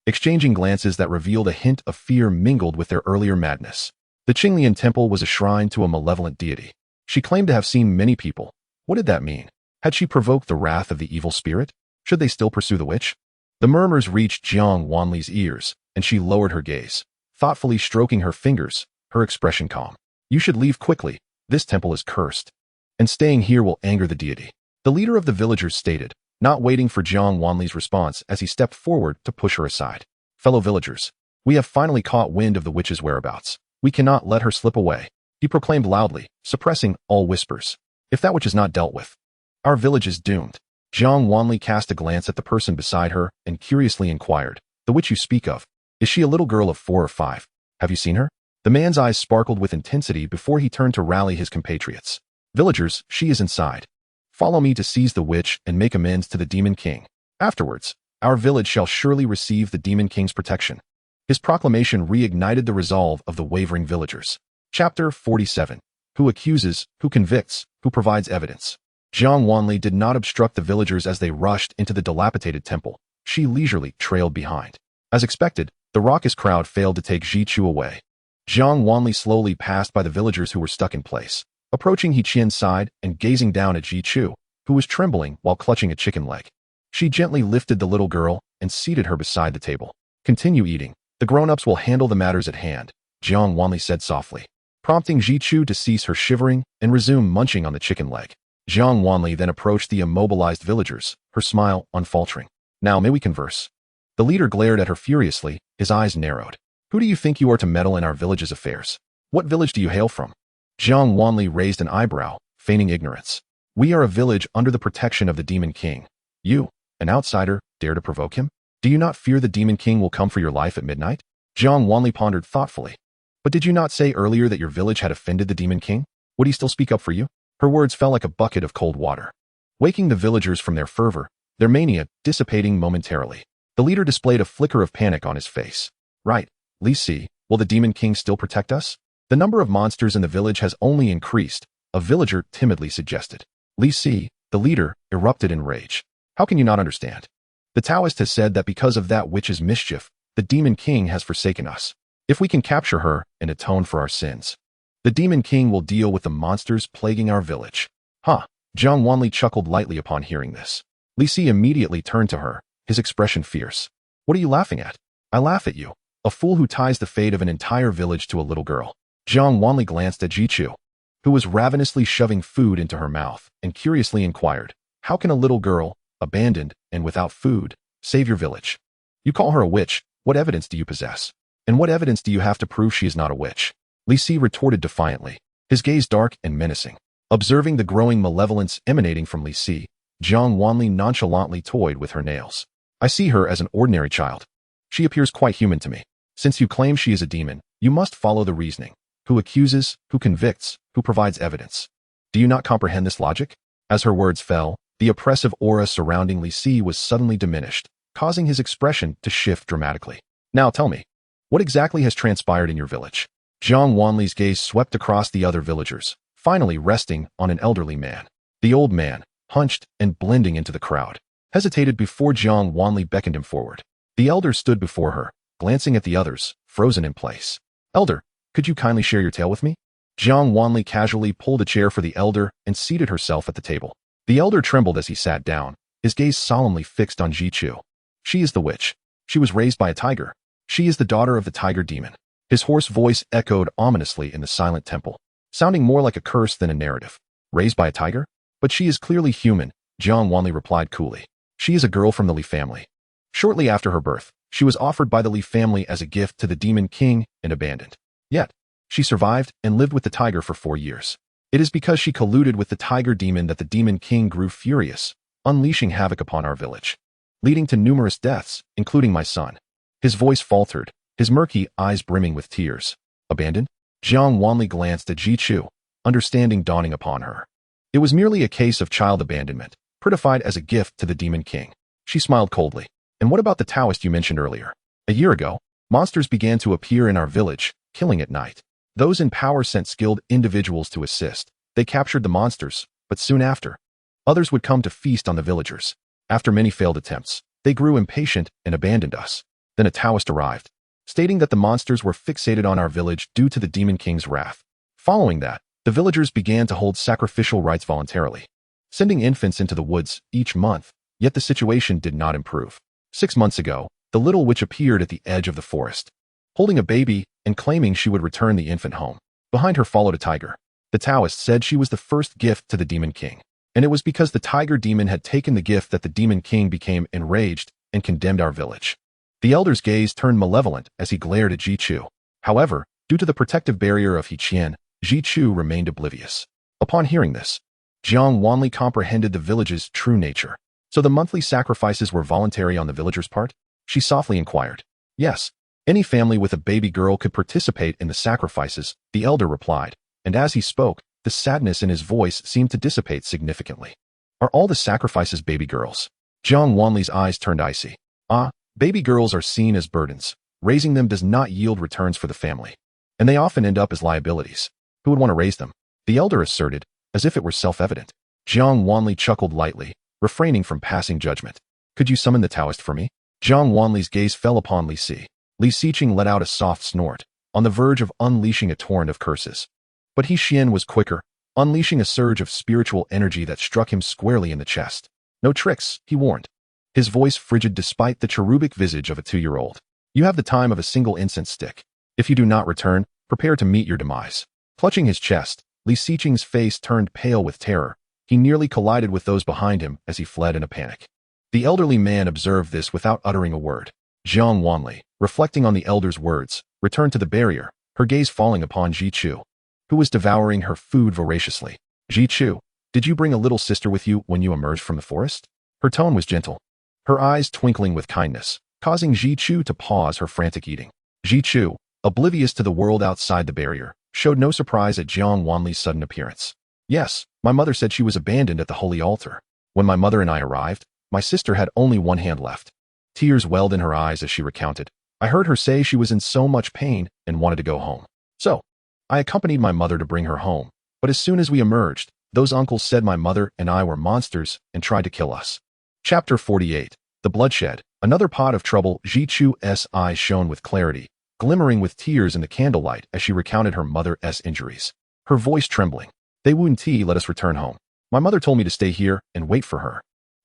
exchanging glances that revealed a hint of fear mingled with their earlier madness. The Qinglian temple was a shrine to a malevolent deity. She claimed to have seen many people. What did that mean? Had she provoked the wrath of the evil spirit? Should they still pursue the witch? The murmurs reached Jiang Wanli's ears, and she lowered her gaze, thoughtfully stroking her fingers, her expression calm. "You should leave quickly. This temple is cursed, and staying here will anger the deity," the leader of the villagers stated, not waiting for Jiang Wanli's response as he stepped forward to push her aside. "Fellow villagers, we have finally caught wind of the witch's whereabouts. We cannot let her slip away," he proclaimed loudly, suppressing all whispers. "If that witch is not dealt with, our village is doomed." Jiang Wanli cast a glance at the person beside her and curiously inquired, "The witch you speak of, is she a little girl of 4 or 5? Have you seen her?" The man's eyes sparkled with intensity before he turned to rally his compatriots. "Villagers, she is inside. Follow me to seize the witch and make amends to the Demon King. Afterwards, our village shall surely receive the Demon King's protection." His proclamation reignited the resolve of the wavering villagers. Chapter 47. Who accuses, who convicts, who provides evidence. Jiang Wanli did not obstruct the villagers as they rushed into the dilapidated temple. She leisurely trailed behind. As expected, the raucous crowd failed to take Ji Chu away. Jiang Wanli slowly passed by the villagers who were stuck in place, approaching He Qian's side and gazing down at Ji Chu, who was trembling while clutching a chicken leg. She gently lifted the little girl and seated her beside the table. "Continue eating. The grown-ups will handle the matters at hand," Jiang Wanli said softly. prompting Jichu to cease her shivering and resume munching on the chicken leg. Jiang Wanli then approached the immobilized villagers, her smile unfaltering. "Now may we converse?" The leader glared at her furiously, his eyes narrowed. "Who do you think you are to meddle in our village's affairs? What village do you hail from?" Jiang Wanli raised an eyebrow, feigning ignorance. "We are a village under the protection of the Demon King. You, an outsider, dare to provoke him? Do you not fear the Demon King will come for your life at midnight?" Jiang Wanli pondered thoughtfully. "But did you not say earlier that your village had offended the Demon King? Would he still speak up for you?" Her words fell like a bucket of cold water, waking the villagers from their fervor, their mania dissipating momentarily. The leader displayed a flicker of panic on his face. "Right, Li Si, will the Demon King still protect us? The number of monsters in the village has only increased," a villager timidly suggested. Li Si, the leader, erupted in rage. "How can you not understand? The Taoist has said that because of that witch's mischief, the Demon King has forsaken us. If we can capture her and atone for our sins, the Demon King will deal with the monsters plaguing our village." "Huh." Jiang Wanli chuckled lightly upon hearing this. Li Si immediately turned to her, his expression fierce. "What are you laughing at?" "I laugh at you, a fool who ties the fate of an entire village to a little girl." Jiang Wanli glanced at Jichu, who was ravenously shoving food into her mouth, and curiously inquired, "How can a little girl, abandoned and without food, save your village? You call her a witch. What evidence do you possess? And what evidence do you have to prove she is not a witch?" Li Si retorted defiantly, his gaze dark and menacing. Observing the growing malevolence emanating from Li Si, Jiang Wanli nonchalantly toyed with her nails. "I see her as an ordinary child. She appears quite human to me. Since you claim she is a demon, you must follow the reasoning. Who accuses, who convicts, who provides evidence? Do you not comprehend this logic?" As her words fell, the oppressive aura surrounding Li Si was suddenly diminished, causing his expression to shift dramatically. "Now tell me, what exactly has transpired in your village?" Jiang Wanli's gaze swept across the other villagers, finally resting on an elderly man. The old man, hunched and blending into the crowd, hesitated before Jiang Wanli beckoned him forward. The elder stood before her, glancing at the others, frozen in place. "Elder, could you kindly share your tale with me?" Jiang Wanli casually pulled a chair for the elder and seated herself at the table. The elder trembled as he sat down, his gaze solemnly fixed on Jichu. "She is the witch. She was raised by a tiger. She is the daughter of the tiger demon." His hoarse voice echoed ominously in the silent temple, sounding more like a curse than a narrative. "Raised by a tiger? But she is clearly human," Jiang Wanli replied coolly. "She is a girl from the Li family. Shortly after her birth, she was offered by the Li family as a gift to the Demon King and abandoned. Yet, she survived and lived with the tiger for 4 years. It is because she colluded with the tiger demon that the Demon King grew furious, unleashing havoc upon our village, leading to numerous deaths, including my son." His voice faltered, his murky eyes brimming with tears. "Abandoned?" Jiang Wanli glanced at Jichu, understanding dawning upon her. It was merely a case of child abandonment, prettified as a gift to the Demon King. She smiled coldly. "And what about the Taoist you mentioned earlier? A year ago, monsters began to appear in our village, killing at night. Those in power sent skilled individuals to assist. They captured the monsters, but soon after, others would come to feast on the villagers. After many failed attempts, they grew impatient and abandoned us. Then a Taoist arrived, stating that the monsters were fixated on our village due to the Demon King's wrath. Following that, the villagers began to hold sacrificial rites voluntarily, sending infants into the woods each month, yet the situation did not improve. 6 months ago, the little witch appeared at the edge of the forest, holding a baby and claiming she would return the infant home. Behind her followed a tiger. The Taoist said she was the first gift to the Demon King, and it was because the tiger demon had taken the gift that the Demon King became enraged and condemned our village." The elder's gaze turned malevolent as he glared at Jichu. However, due to the protective barrier of Hiqian, Jichu remained oblivious. Upon hearing this, Jiang Wanli comprehended the village's true nature. "So the monthly sacrifices were voluntary on the villagers' part?" she softly inquired. "Yes. Any family with a baby girl could participate in the sacrifices," the elder replied, and as he spoke, the sadness in his voice seemed to dissipate significantly. "Are all the sacrifices baby girls?" Jiang Wanli's eyes turned icy. "Ah, baby girls are seen as burdens. Raising them does not yield returns for the family, and they often end up as liabilities. Who would want to raise them?" the elder asserted, as if it were self-evident. Jiang Wanli chuckled lightly, refraining from passing judgment. "Could you summon the Taoist for me?" Jiang Wanli's gaze fell upon Li Si. Li Siqing let out a soft snort, on the verge of unleashing a torrent of curses. But Hiqian was quicker, unleashing a surge of spiritual energy that struck him squarely in the chest. "No tricks," he warned, his voice frigid despite the cherubic visage of a 2-year-old. "You have the time of a single incense stick. If you do not return, prepare to meet your demise." Clutching his chest, Li Xiqing's face turned pale with terror. He nearly collided with those behind him as he fled in a panic. The elderly man observed this without uttering a word. Jiang Wanli, reflecting on the elder's words, returned to the barrier, her gaze falling upon Ji Chu, who was devouring her food voraciously. Ji Chu, did you bring a little sister with you when you emerged from the forest? Her tone was gentle, her eyes twinkling with kindness, causing Ji Chu to pause her frantic eating. Ji Chu, oblivious to the world outside the barrier, showed no surprise at Jiang Wanli's sudden appearance. Yes, my mother said she was abandoned at the holy altar. When my mother and I arrived, my sister had only one hand left. Tears welled in her eyes as she recounted. I heard her say she was in so much pain and wanted to go home. So, I accompanied my mother to bring her home, but as soon as we emerged, those uncles said my mother and I were monsters and tried to kill us. Chapter 48. The Bloodshed. Another pot of trouble. Ji Chu's eyes shone with clarity, glimmering with tears in the candlelight as she recounted her mother's injuries. Her voice trembling. They wouldn't let us return home. My mother told me to stay here and wait for her.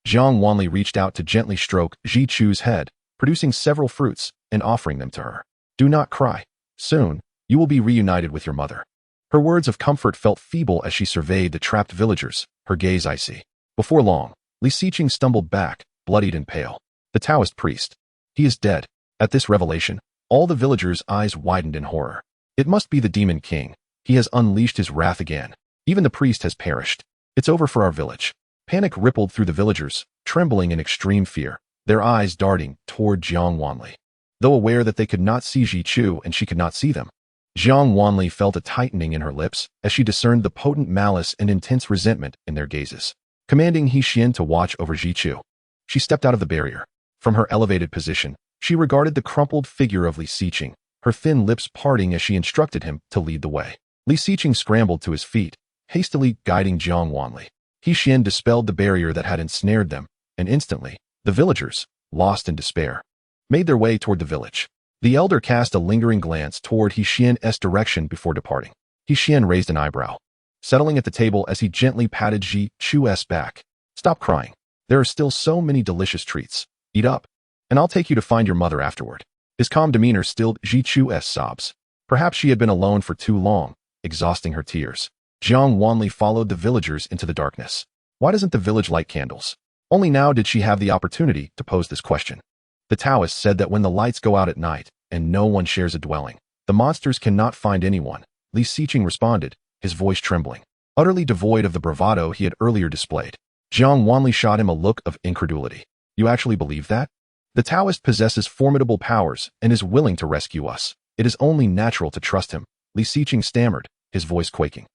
Jiang Wanli reached out to gently stroke Ji Chu's head, producing several fruits and offering them to her. Do not cry. Soon, you will be reunited with your mother. Her words of comfort felt feeble as she surveyed the trapped villagers, her gaze icy. Before long, Li Xiqing stumbled back, bloodied and pale. The Taoist priest. He is dead. At this revelation, all the villagers' eyes widened in horror. It must be the Demon King. He has unleashed his wrath again. Even the priest has perished. It's over for our village. Panic rippled through the villagers, trembling in extreme fear, their eyes darting toward Jiang Wanli. Though aware that they could not see Ji Chu and she could not see them, Jiang Wanli felt a tightening in her lips as she discerned the potent malice and intense resentment in their gazes. Commanding He Xian to watch over Ji Chu, she stepped out of the barrier. From her elevated position, she regarded the crumpled figure of Li Xiqing, her thin lips parting as she instructed him to lead the way. Li Xiqing scrambled to his feet, hastily guiding Jiang Wanli. He Xian dispelled the barrier that had ensnared them, and instantly, the villagers, lost in despair, made their way toward the village. The elder cast a lingering glance toward He Xian's direction before departing. He Xian raised an eyebrow, settling at the table as he gently patted Ji Chu's back. Stop crying. There are still so many delicious treats. Eat up, and I'll take you to find your mother afterward. His calm demeanor stilled Ji Chu's sobs. Perhaps she had been alone for too long, exhausting her tears. Jiang Wanli followed the villagers into the darkness. Why doesn't the village light candles? Only now did she have the opportunity to pose this question. The Taoist said that when the lights go out at night, and no one shares a dwelling, the monsters cannot find anyone. Li Xiqing responded, his voice trembling, utterly devoid of the bravado he had earlier displayed. Jiang Wanli shot him a look of incredulity. You actually believe that? The Taoist possesses formidable powers and is willing to rescue us. It is only natural to trust him. Li Xiqing stammered, his voice quaking.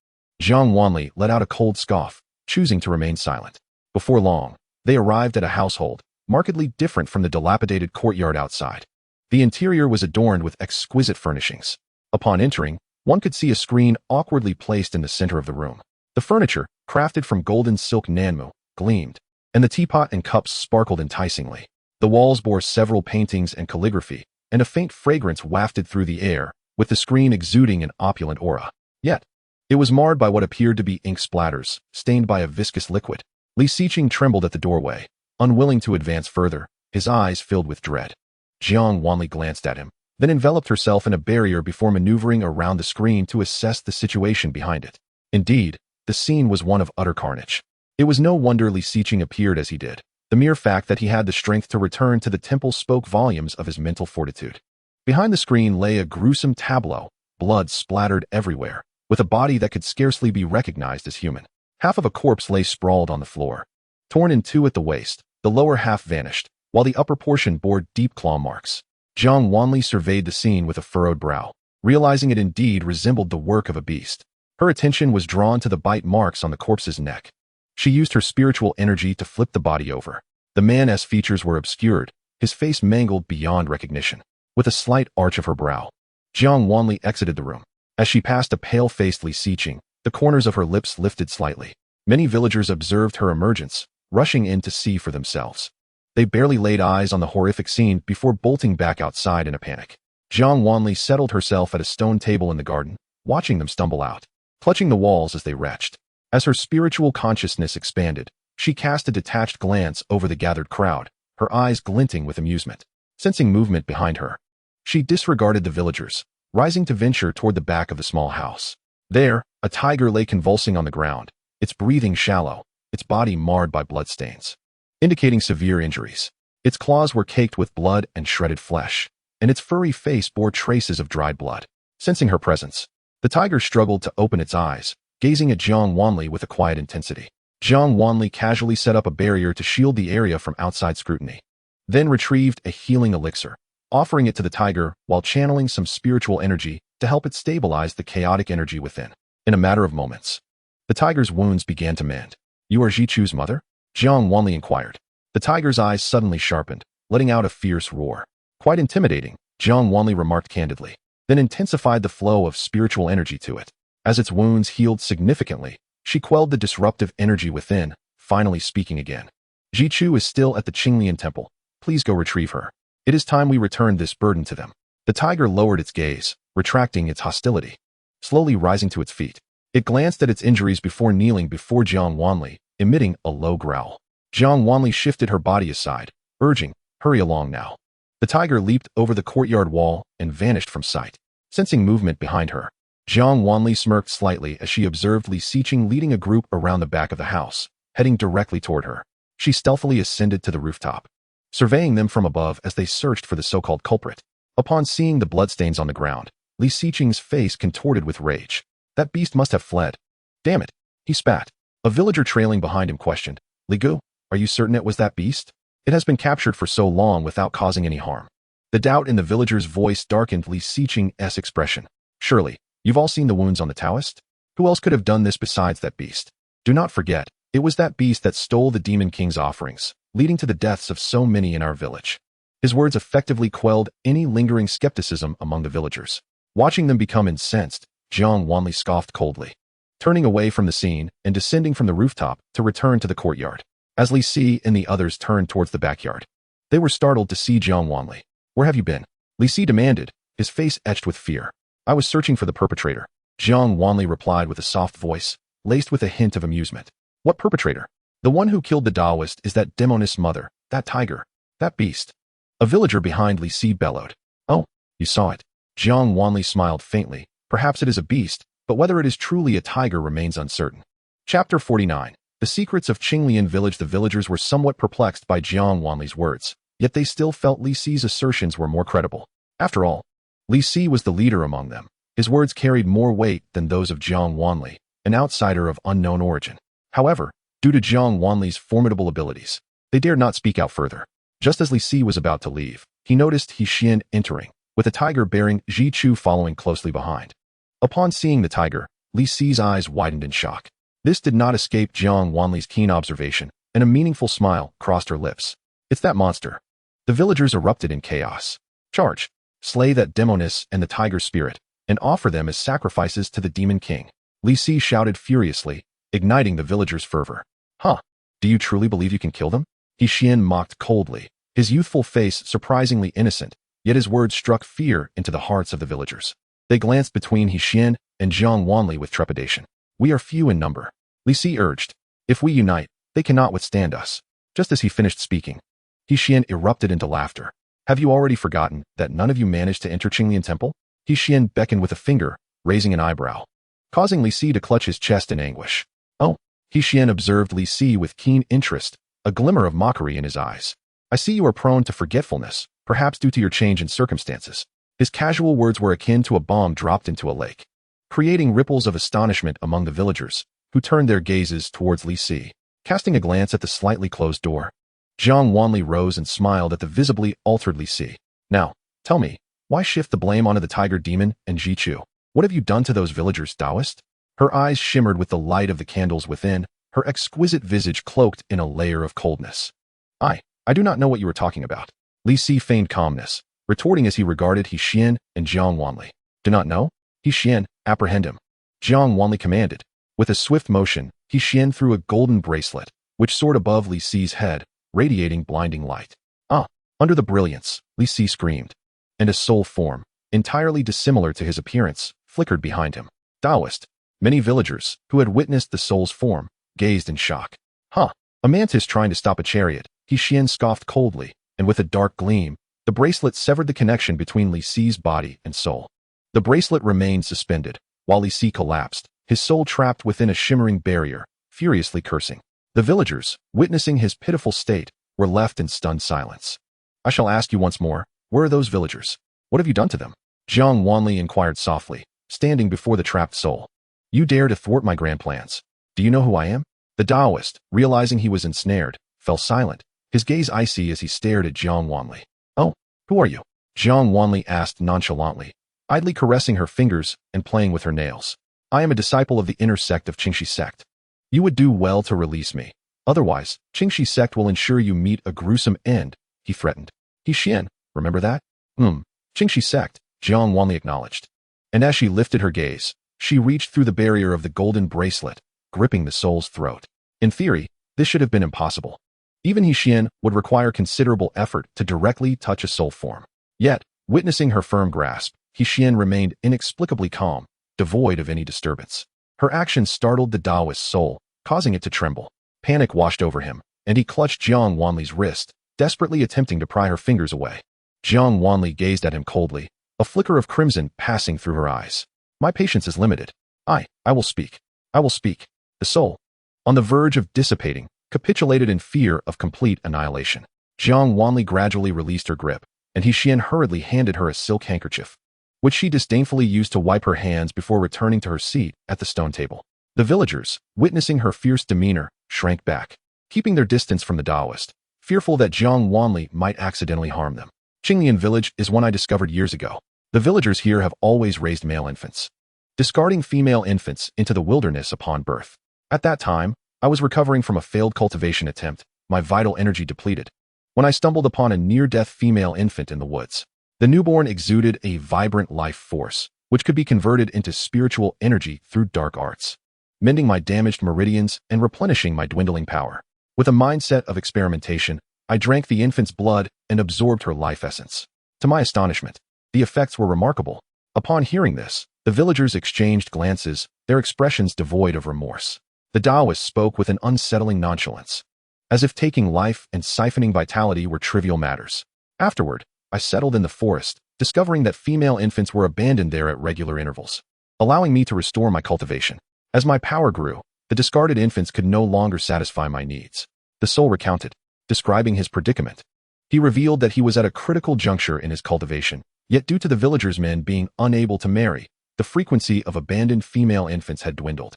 Jiang Wanli let out a cold scoff, choosing to remain silent. Before long, they arrived at a household, markedly different from the dilapidated courtyard outside. The interior was adorned with exquisite furnishings. Upon entering, one could see a screen awkwardly placed in the center of the room. The furniture, crafted from golden silk nanmu, gleamed, and the teapot and cups sparkled enticingly. The walls bore several paintings and calligraphy, and a faint fragrance wafted through the air, with the screen exuding an opulent aura. Yet, it was marred by what appeared to be ink splatters, stained by a viscous liquid. Li Xiqing trembled at the doorway, unwilling to advance further, his eyes filled with dread. Jiang Wanli glanced at him, then enveloped herself in a barrier before maneuvering around the screen to assess the situation behind it. Indeed, the scene was one of utter carnage. It was no wonder Li Xiqing appeared as he did. The mere fact that he had the strength to return to the temple spoke volumes of his mental fortitude. Behind the screen lay a gruesome tableau, blood splattered everywhere, with a body that could scarcely be recognized as human. Half of a corpse lay sprawled on the floor. Torn in two at the waist, the lower half vanished, while the upper portion bore deep claw marks. Jiang Wanli surveyed the scene with a furrowed brow, realizing it indeed resembled the work of a beast. Her attention was drawn to the bite marks on the corpse's neck. She used her spiritual energy to flip the body over. The man's features were obscured, his face mangled beyond recognition. With a slight arch of her brow, Jiang Wanli exited the room. As she passed a pale-faced Li Xiqing, the corners of her lips lifted slightly. Many villagers observed her emergence, rushing in to see for themselves. They barely laid eyes on the horrific scene before bolting back outside in a panic. Jiang Wanli settled herself at a stone table in the garden, watching them stumble out, clutching the walls as they retched. As her spiritual consciousness expanded, she cast a detached glance over the gathered crowd, her eyes glinting with amusement. Sensing movement behind her, she disregarded the villagers, rising to venture toward the back of the small house. There, a tiger lay convulsing on the ground, its breathing shallow, its body marred by bloodstains, indicating severe injuries. Its claws were caked with blood and shredded flesh, and its furry face bore traces of dried blood. Sensing her presence, the tiger struggled to open its eyes, gazing at Jiang Wanli with a quiet intensity. Jiang Wanli casually set up a barrier to shield the area from outside scrutiny, then retrieved a healing elixir, offering it to the tiger while channeling some spiritual energy to help it stabilize the chaotic energy within. In a matter of moments, the tiger's wounds began to mend. "You are Jichu's mother?" Jiang Wanli inquired. The tiger's eyes suddenly sharpened, letting out a fierce roar. "Quite intimidating," Jiang Wanli remarked candidly, then intensified the flow of spiritual energy to it. As its wounds healed significantly, she quelled the disruptive energy within, finally speaking again. "Jichu is still at the Qinglian temple. Please go retrieve her. It is time we returned this burden to them." The tiger lowered its gaze, retracting its hostility. Slowly rising to its feet, it glanced at its injuries before kneeling before Jiang Wanli, emitting a low growl. Jiang Wanli shifted her body aside, urging, "Hurry along now." The tiger leaped over the courtyard wall and vanished from sight. Sensing movement behind her, Jiang Wanli smirked slightly as she observed Li Xiqing leading a group around the back of the house, heading directly toward her. She stealthily ascended to the rooftop, surveying them from above as they searched for the so-called culprit. Upon seeing the bloodstains on the ground, Li Xiqing's face contorted with rage. That beast must have fled. "Damn it," he spat. A villager trailing behind him questioned, "Li Gu, are you certain it was that beast? It has been captured for so long without causing any harm." The doubt in the villager's voice darkened Li Xiqing's expression. "Surely, you've all seen the wounds on the Taoist? Who else could have done this besides that beast? Do not forget, it was that beast that stole the Demon King's offerings, leading to the deaths of so many in our village." His words effectively quelled any lingering skepticism among the villagers. Watching them become incensed, Jiang Wanli scoffed coldly, turning away from the scene and descending from the rooftop to return to the courtyard. As Li Si and the others turned towards the backyard, they were startled to see Jiang Wanli. "Where have you been?" Li Si demanded, his face etched with fear. "I was searching for the perpetrator," Jiang Wanli replied with a soft voice, laced with a hint of amusement. "What perpetrator?" "The one who killed the Taoist is that demoness mother, that tiger, that beast." A villager behind Li Si bellowed. "Oh, you saw it." Jiang Wanli smiled faintly. "Perhaps it is a beast, but whether it is truly a tiger remains uncertain." Chapter 49. The secrets of Qinglian village. The villagers were somewhat perplexed by Jiang Wanli's words, yet they still felt Li Si's assertions were more credible. After all, Li Si was the leader among them. His words carried more weight than those of Jiang Wanli, an outsider of unknown origin. However, due to Jiang Wanli's formidable abilities, they dared not speak out further. Just as Li Si was about to leave, he noticed He Xian entering, with a tiger bearing Ji Chu following closely behind. Upon seeing the tiger, Li Si's eyes widened in shock. This did not escape Jiang Wanli's keen observation, and a meaningful smile crossed her lips. "It's that monster." The villagers erupted in chaos. "Charge! Slay that demoness and the tiger spirit, and offer them as sacrifices to the Demon King." Li Si shouted furiously, igniting the villagers' fervor. "Huh? Do you truly believe you can kill them?" He Xian mocked coldly, his youthful face surprisingly innocent, yet his words struck fear into the hearts of the villagers. They glanced between He Xian and Jiang Wanli with trepidation. "We are few in number," Li Si urged. "If we unite, they cannot withstand us." Just as he finished speaking, He Xian erupted into laughter. "Have you already forgotten that none of you managed to enter Qinglian Temple?" He Xian beckoned with a finger, raising an eyebrow, causing Li Si to clutch his chest in anguish. "Oh," He Xian observed Li Si with keen interest, a glimmer of mockery in his eyes. "I see you are prone to forgetfulness, perhaps due to your change in circumstances." His casual words were akin to a bomb dropped into a lake, creating ripples of astonishment among the villagers, who turned their gazes towards Li Si. Casting a glance at the slightly closed door, Jiang Wanli rose and smiled at the visibly altered Li Si. "Now, tell me, why shift the blame onto the tiger demon and Ji Chu? What have you done to those villagers, Taoist?" Her eyes shimmered with the light of the candles within, her exquisite visage cloaked in a layer of coldness. I do not know what you are talking about." Li Si feigned calmness, retorting as he regarded He Xian and Jiang Wanli. "Do not know? He Xian, apprehend him." Jiang Wanli commanded. With a swift motion, He Xian threw a golden bracelet, which soared above Li Si's head, radiating blinding light. "Ah!" Under the brilliance, Li Si screamed, and a soul form, entirely dissimilar to his appearance, flickered behind him. Taoist. Many villagers, who had witnessed the soul's form, gazed in shock. "Huh! A mantis trying to stop a chariot," He Xian scoffed coldly, and with a dark gleam, the bracelet severed the connection between Li Si's body and soul. The bracelet remained suspended, Wanli Si collapsed, his soul trapped within a shimmering barrier, furiously cursing. The villagers, witnessing his pitiful state, were left in stunned silence. I shall ask you once more, where are those villagers? What have you done to them? Jiang Wanli inquired softly, standing before the trapped soul. You dare to thwart my grand plans. Do you know who I am? The Taoist, realizing he was ensnared, fell silent, his gaze icy as he stared at Jiang Wanli. Oh, who are you? Jiang Wanli asked nonchalantly, idly caressing her fingers and playing with her nails. I am a disciple of the inner sect of Xianxia sect. You would do well to release me. Otherwise, Xianxia sect will ensure you meet a gruesome end, he threatened. He Xian, remember that? Xianxia sect, Jiang Wanli acknowledged. And as she lifted her gaze, she reached through the barrier of the golden bracelet, gripping the soul's throat. In theory, this should have been impossible. Even He Xian would require considerable effort to directly touch a soul form. Yet, witnessing her firm grasp, He Xian remained inexplicably calm, devoid of any disturbance. Her actions startled the Taoist soul, causing it to tremble. Panic washed over him, and he clutched Jiang Wanli's wrist, desperately attempting to pry her fingers away. Jiang Wanli gazed at him coldly, a flicker of crimson passing through her eyes. My patience is limited. I will speak. I will speak. The soul, on the verge of dissipating, capitulated in fear of complete annihilation. Jiang Wanli gradually released her grip, and He Xian hurriedly handed her a silk handkerchief, which she disdainfully used to wipe her hands before returning to her seat at the stone table. The villagers, witnessing her fierce demeanor, shrank back, keeping their distance from the Taoist, fearful that Jiang Wanli might accidentally harm them. Qinglian village is one I discovered years ago. The villagers here have always raised male infants, discarding female infants into the wilderness upon birth. At that time, I was recovering from a failed cultivation attempt, my vital energy depleted, when I stumbled upon a near-death female infant in the woods. The newborn exuded a vibrant life force, which could be converted into spiritual energy through dark arts, mending my damaged meridians and replenishing my dwindling power. With a mindset of experimentation, I drank the infant's blood and absorbed her life essence. To my astonishment, the effects were remarkable. Upon hearing this, the villagers exchanged glances, their expressions devoid of remorse. The Taoist spoke with an unsettling nonchalance, as if taking life and siphoning vitality were trivial matters. Afterward, I settled in the forest, discovering that female infants were abandoned there at regular intervals, allowing me to restore my cultivation. As my power grew, the discarded infants could no longer satisfy my needs. The soul recounted, describing his predicament. He revealed that he was at a critical juncture in his cultivation, yet due to the villagers' men being unable to marry, the frequency of abandoned female infants had dwindled.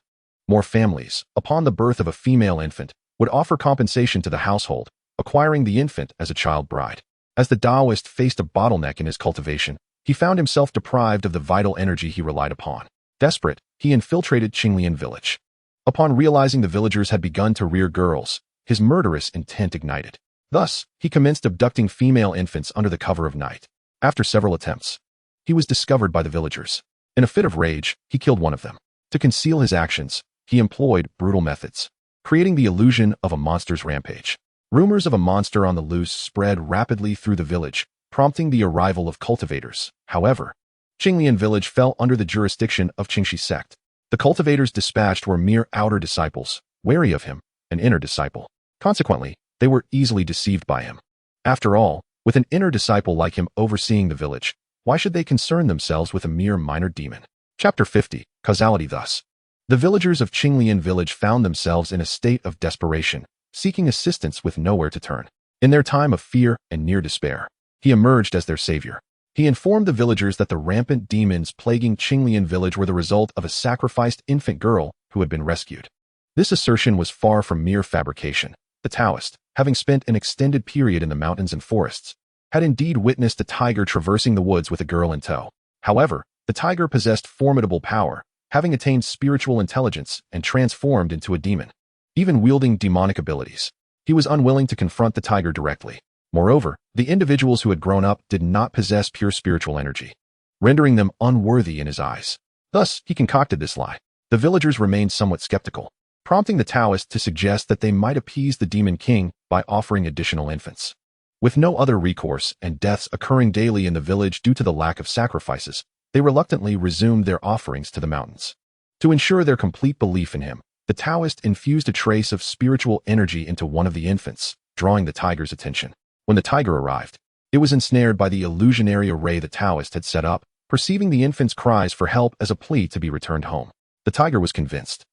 More families, upon the birth of a female infant, would offer compensation to the household, acquiring the infant as a child bride. As the Taoist faced a bottleneck in his cultivation, he found himself deprived of the vital energy he relied upon. Desperate, he infiltrated Qinglian village. Upon realizing the villagers had begun to rear girls, his murderous intent ignited. Thus, he commenced abducting female infants under the cover of night. After several attempts, he was discovered by the villagers. In a fit of rage, he killed one of them. To conceal his actions, he employed brutal methods, creating the illusion of a monster's rampage. Rumors of a monster on the loose spread rapidly through the village, prompting the arrival of cultivators. However, Qinglian village fell under the jurisdiction of Xianxia sect. The cultivators dispatched were mere outer disciples, wary of him, an inner disciple. Consequently, they were easily deceived by him. After all, with an inner disciple like him overseeing the village, why should they concern themselves with a mere minor demon? Chapter 50, Causality. Thus, the villagers of Qinglian village found themselves in a state of desperation, seeking assistance with nowhere to turn. In their time of fear and near despair, he emerged as their savior. He informed the villagers that the rampant demons plaguing Qinglian village were the result of a sacrificed infant girl who had been rescued. This assertion was far from mere fabrication. The Taoist, having spent an extended period in the mountains and forests, had indeed witnessed a tiger traversing the woods with a girl in tow. However, the tiger possessed formidable power, having attained spiritual intelligence and transformed into a demon, even wielding demonic abilities. He was unwilling to confront the tiger directly. Moreover, the individuals who had grown up did not possess pure spiritual energy, rendering them unworthy in his eyes. Thus, he concocted this lie. The villagers remained somewhat skeptical, prompting the Taoist to suggest that they might appease the demon king by offering additional infants. With no other recourse and deaths occurring daily in the village due to the lack of sacrifices, they reluctantly resumed their offerings to the mountains. To ensure their complete belief in him, the Taoist infused a trace of spiritual energy into one of the infants, drawing the tiger's attention. When the tiger arrived, it was ensnared by the illusionary array the Taoist had set up, perceiving the infant's cries for help as a plea to be returned home. The tiger was convinced.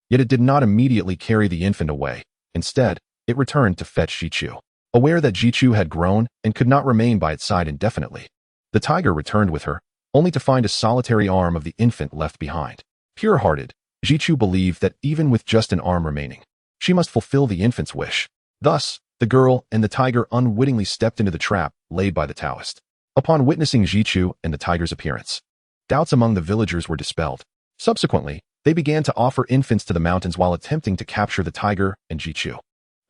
Yet it did not immediately carry the infant away. Instead, it returned to fetch Jichu. Aware that Jichu had grown and could not remain by its side indefinitely, the tiger returned with her, only to find a solitary arm of the infant left behind. Pure-hearted, Jichu believed that even with just an arm remaining, she must fulfill the infant's wish. Thus, the girl and the tiger unwittingly stepped into the trap laid by the Taoist. Upon witnessing Jichu and the tiger's appearance, doubts among the villagers were dispelled. Subsequently, they began to offer infants to the mountains while attempting to capture the tiger and Jichu,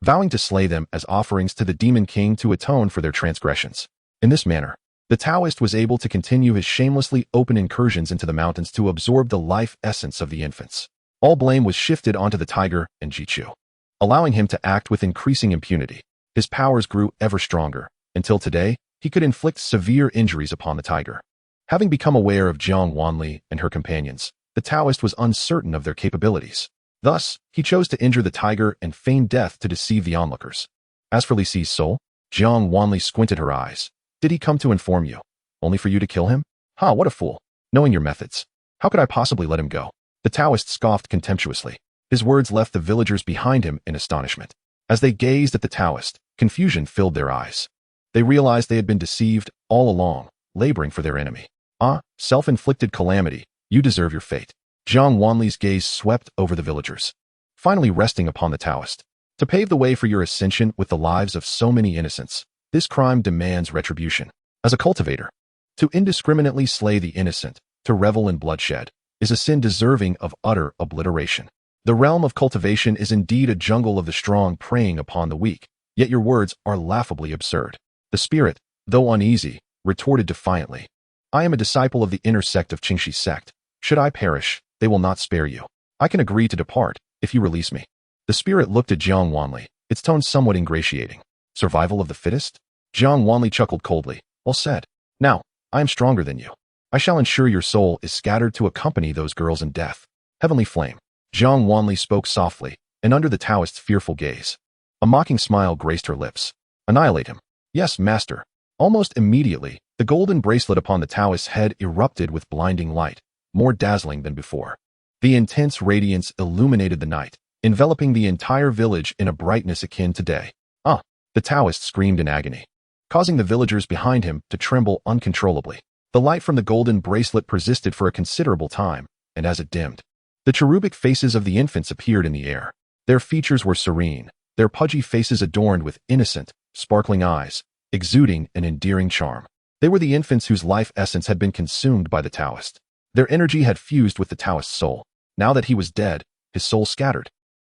vowing to slay them as offerings to the demon king to atone for their transgressions. In this manner, the Taoist was able to continue his shamelessly open incursions into the mountains to absorb the life essence of the infants. All blame was shifted onto the tiger and Jichu, allowing him to act with increasing impunity. His powers grew ever stronger, until today, he could inflict severe injuries upon the tiger. Having become aware of Jiang Wanli and her companions, the Taoist was uncertain of their capabilities. Thus, he chose to injure the tiger and feign death to deceive the onlookers. As for Li Si's soul, Jiang Wanli squinted her eyes. Did he come to inform you? Only for you to kill him? Ha, what a fool. Knowing your methods, how could I possibly let him go? The Taoist scoffed contemptuously. His words left the villagers behind him in astonishment. As they gazed at the Taoist, confusion filled their eyes. They realized they had been deceived all along, laboring for their enemy. Ah, self-inflicted calamity, you deserve your fate. Jiang Wanli's gaze swept over the villagers, finally resting upon the Taoist. To pave the way for your ascension with the lives of so many innocents, this crime demands retribution. As a cultivator, to indiscriminately slay the innocent, to revel in bloodshed, is a sin deserving of utter obliteration. The realm of cultivation is indeed a jungle of the strong preying upon the weak, yet your words are laughably absurd. The spirit, though uneasy, retorted defiantly. I am a disciple of the inner sect of Xianxia's sect. Should I perish, they will not spare you. I can agree to depart, if you release me. The spirit looked at Jiang Wanli, its tone somewhat ingratiating. Survival of the fittest? Jiang Wanli chuckled coldly. Well said. Now, I am stronger than you. I shall ensure your soul is scattered to accompany those girls in death. Heavenly flame. Jiang Wanli spoke softly, and under the Taoist's fearful gaze, a mocking smile graced her lips. Annihilate him. Yes, master. Almost immediately, the golden bracelet upon the Taoist's head erupted with blinding light, more dazzling than before. The intense radiance illuminated the night, enveloping the entire village in a brightness akin to day. Ah! The Taoist screamed in agony, causing the villagers behind him to tremble uncontrollably. The light from the golden bracelet persisted for a considerable time, and as it dimmed, the cherubic faces of the infants appeared in the air. Their features were serene, their pudgy faces adorned with innocent, sparkling eyes, exuding an endearing charm. They were the infants whose life essence had been consumed by the Taoist. Their energy had fused with the Taoist's soul. Now that he was dead, his soul scattered.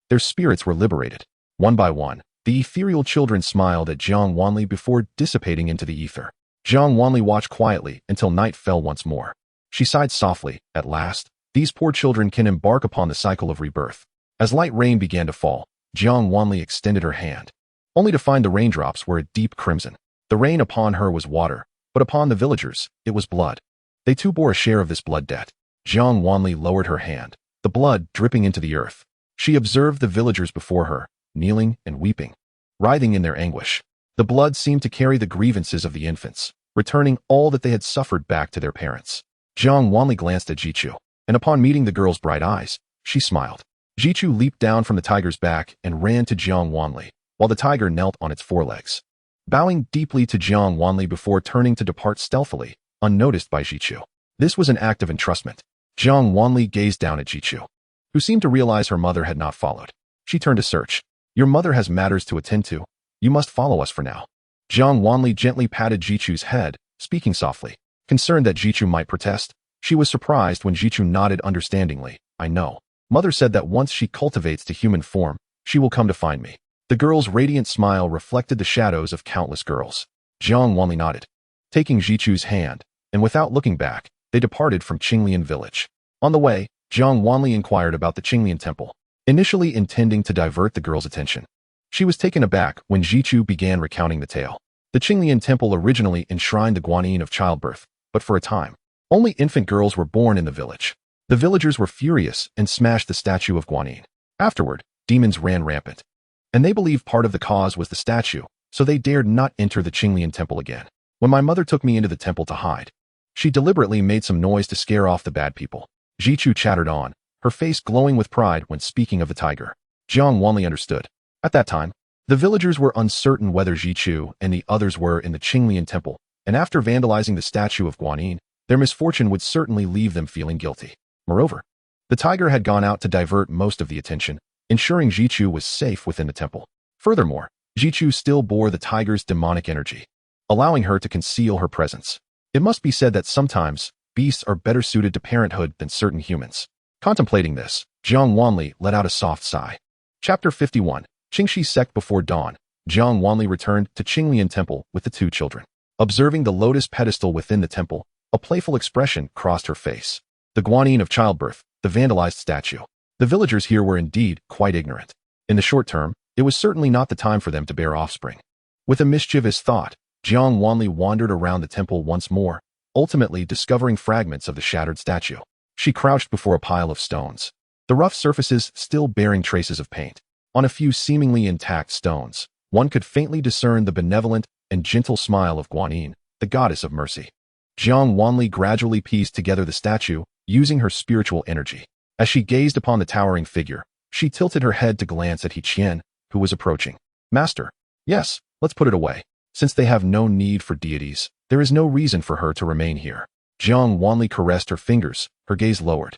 Their spirits were liberated. One by one, the ethereal children smiled at Jiang Wanli before dissipating into the ether. Jiang Wanli watched quietly until night fell once more. She sighed softly. At last, these poor children can embark upon the cycle of rebirth. As light rain began to fall, Jiang Wanli extended her hand, only to find the raindrops were a deep crimson. The rain upon her was water, but upon the villagers, it was blood. They too bore a share of this blood debt. Jiang Wanli lowered her hand, the blood dripping into the earth. She observed the villagers before her, kneeling and weeping, writhing in their anguish. The blood seemed to carry the grievances of the infants, returning all that they had suffered back to their parents. Jiang Wanli glanced at Jichu, and upon meeting the girl's bright eyes, she smiled. Jichu leaped down from the tiger's back and ran to Jiang Wanli, while the tiger knelt on its forelegs, bowing deeply to Jiang Wanli before turning to depart stealthily, unnoticed by Jichu. This was an act of entrustment. Jiang Wanli gazed down at Jichu, who seemed to realize her mother had not followed. She turned to search. Your mother has matters to attend to. You must follow us for now. Jiang Wanli gently patted Jichu's head, speaking softly. Concerned that Jichu might protest, she was surprised when Jichu nodded understandingly. I know. Mother said that once she cultivates to human form, she will come to find me. The girl's radiant smile reflected the shadows of countless girls. Jiang Wanli nodded, taking Jichu's hand, and without looking back, they departed from Qinglian village. On the way, Jiang Wanli inquired about the Qinglian temple, initially intending to divert the girl's attention. She was taken aback when Jichu began recounting the tale. The Qinglian temple originally enshrined the guanyin of childbirth, but for a time, only infant girls were born in the village. The villagers were furious and smashed the statue of guanyin. Afterward, demons ran rampant, and they believed part of the cause was the statue, so they dared not enter the Qinglian temple again. When my mother took me into the temple to hide, She deliberately made some noise to scare off the bad people. Jichu chattered on, her face glowing with pride when speaking of the tiger. Jiang Wanli understood. At that time, the villagers were uncertain whether Jichu and the others were in the Qinglian temple, and after vandalizing the statue of Guanyin, their misfortune would certainly leave them feeling guilty. Moreover, the tiger had gone out to divert most of the attention, ensuring Jichu was safe within the temple. Furthermore, Jichu still bore the tiger's demonic energy, allowing her to conceal her presence. It must be said that sometimes, beasts are better suited to parenthood than certain humans. Contemplating this, Jiang Wanli let out a soft sigh. Chapter 51, Qingxi Sect Before Dawn. Jiang Wanli returned to Qinglian Temple with the two children. Observing the lotus pedestal within the temple, a playful expression crossed her face. The Guanyin of childbirth, the vandalized statue. The villagers here were indeed quite ignorant. In the short term, it was certainly not the time for them to bear offspring. With a mischievous thought, Jiang Wanli wandered around the temple once more, ultimately discovering fragments of the shattered statue. She crouched before a pile of stones, the rough surfaces still bearing traces of paint. On a few seemingly intact stones, one could faintly discern the benevolent and gentle smile of Guanyin, the goddess of mercy. Jiang Wanli gradually pieced together the statue, using her spiritual energy. As she gazed upon the towering figure, she tilted her head to glance at Qian, who was approaching. Master. Yes, let's put it away. Since they have no need for deities, there is no reason for her to remain here. Jiang Wanli caressed her fingers, her gaze lowered,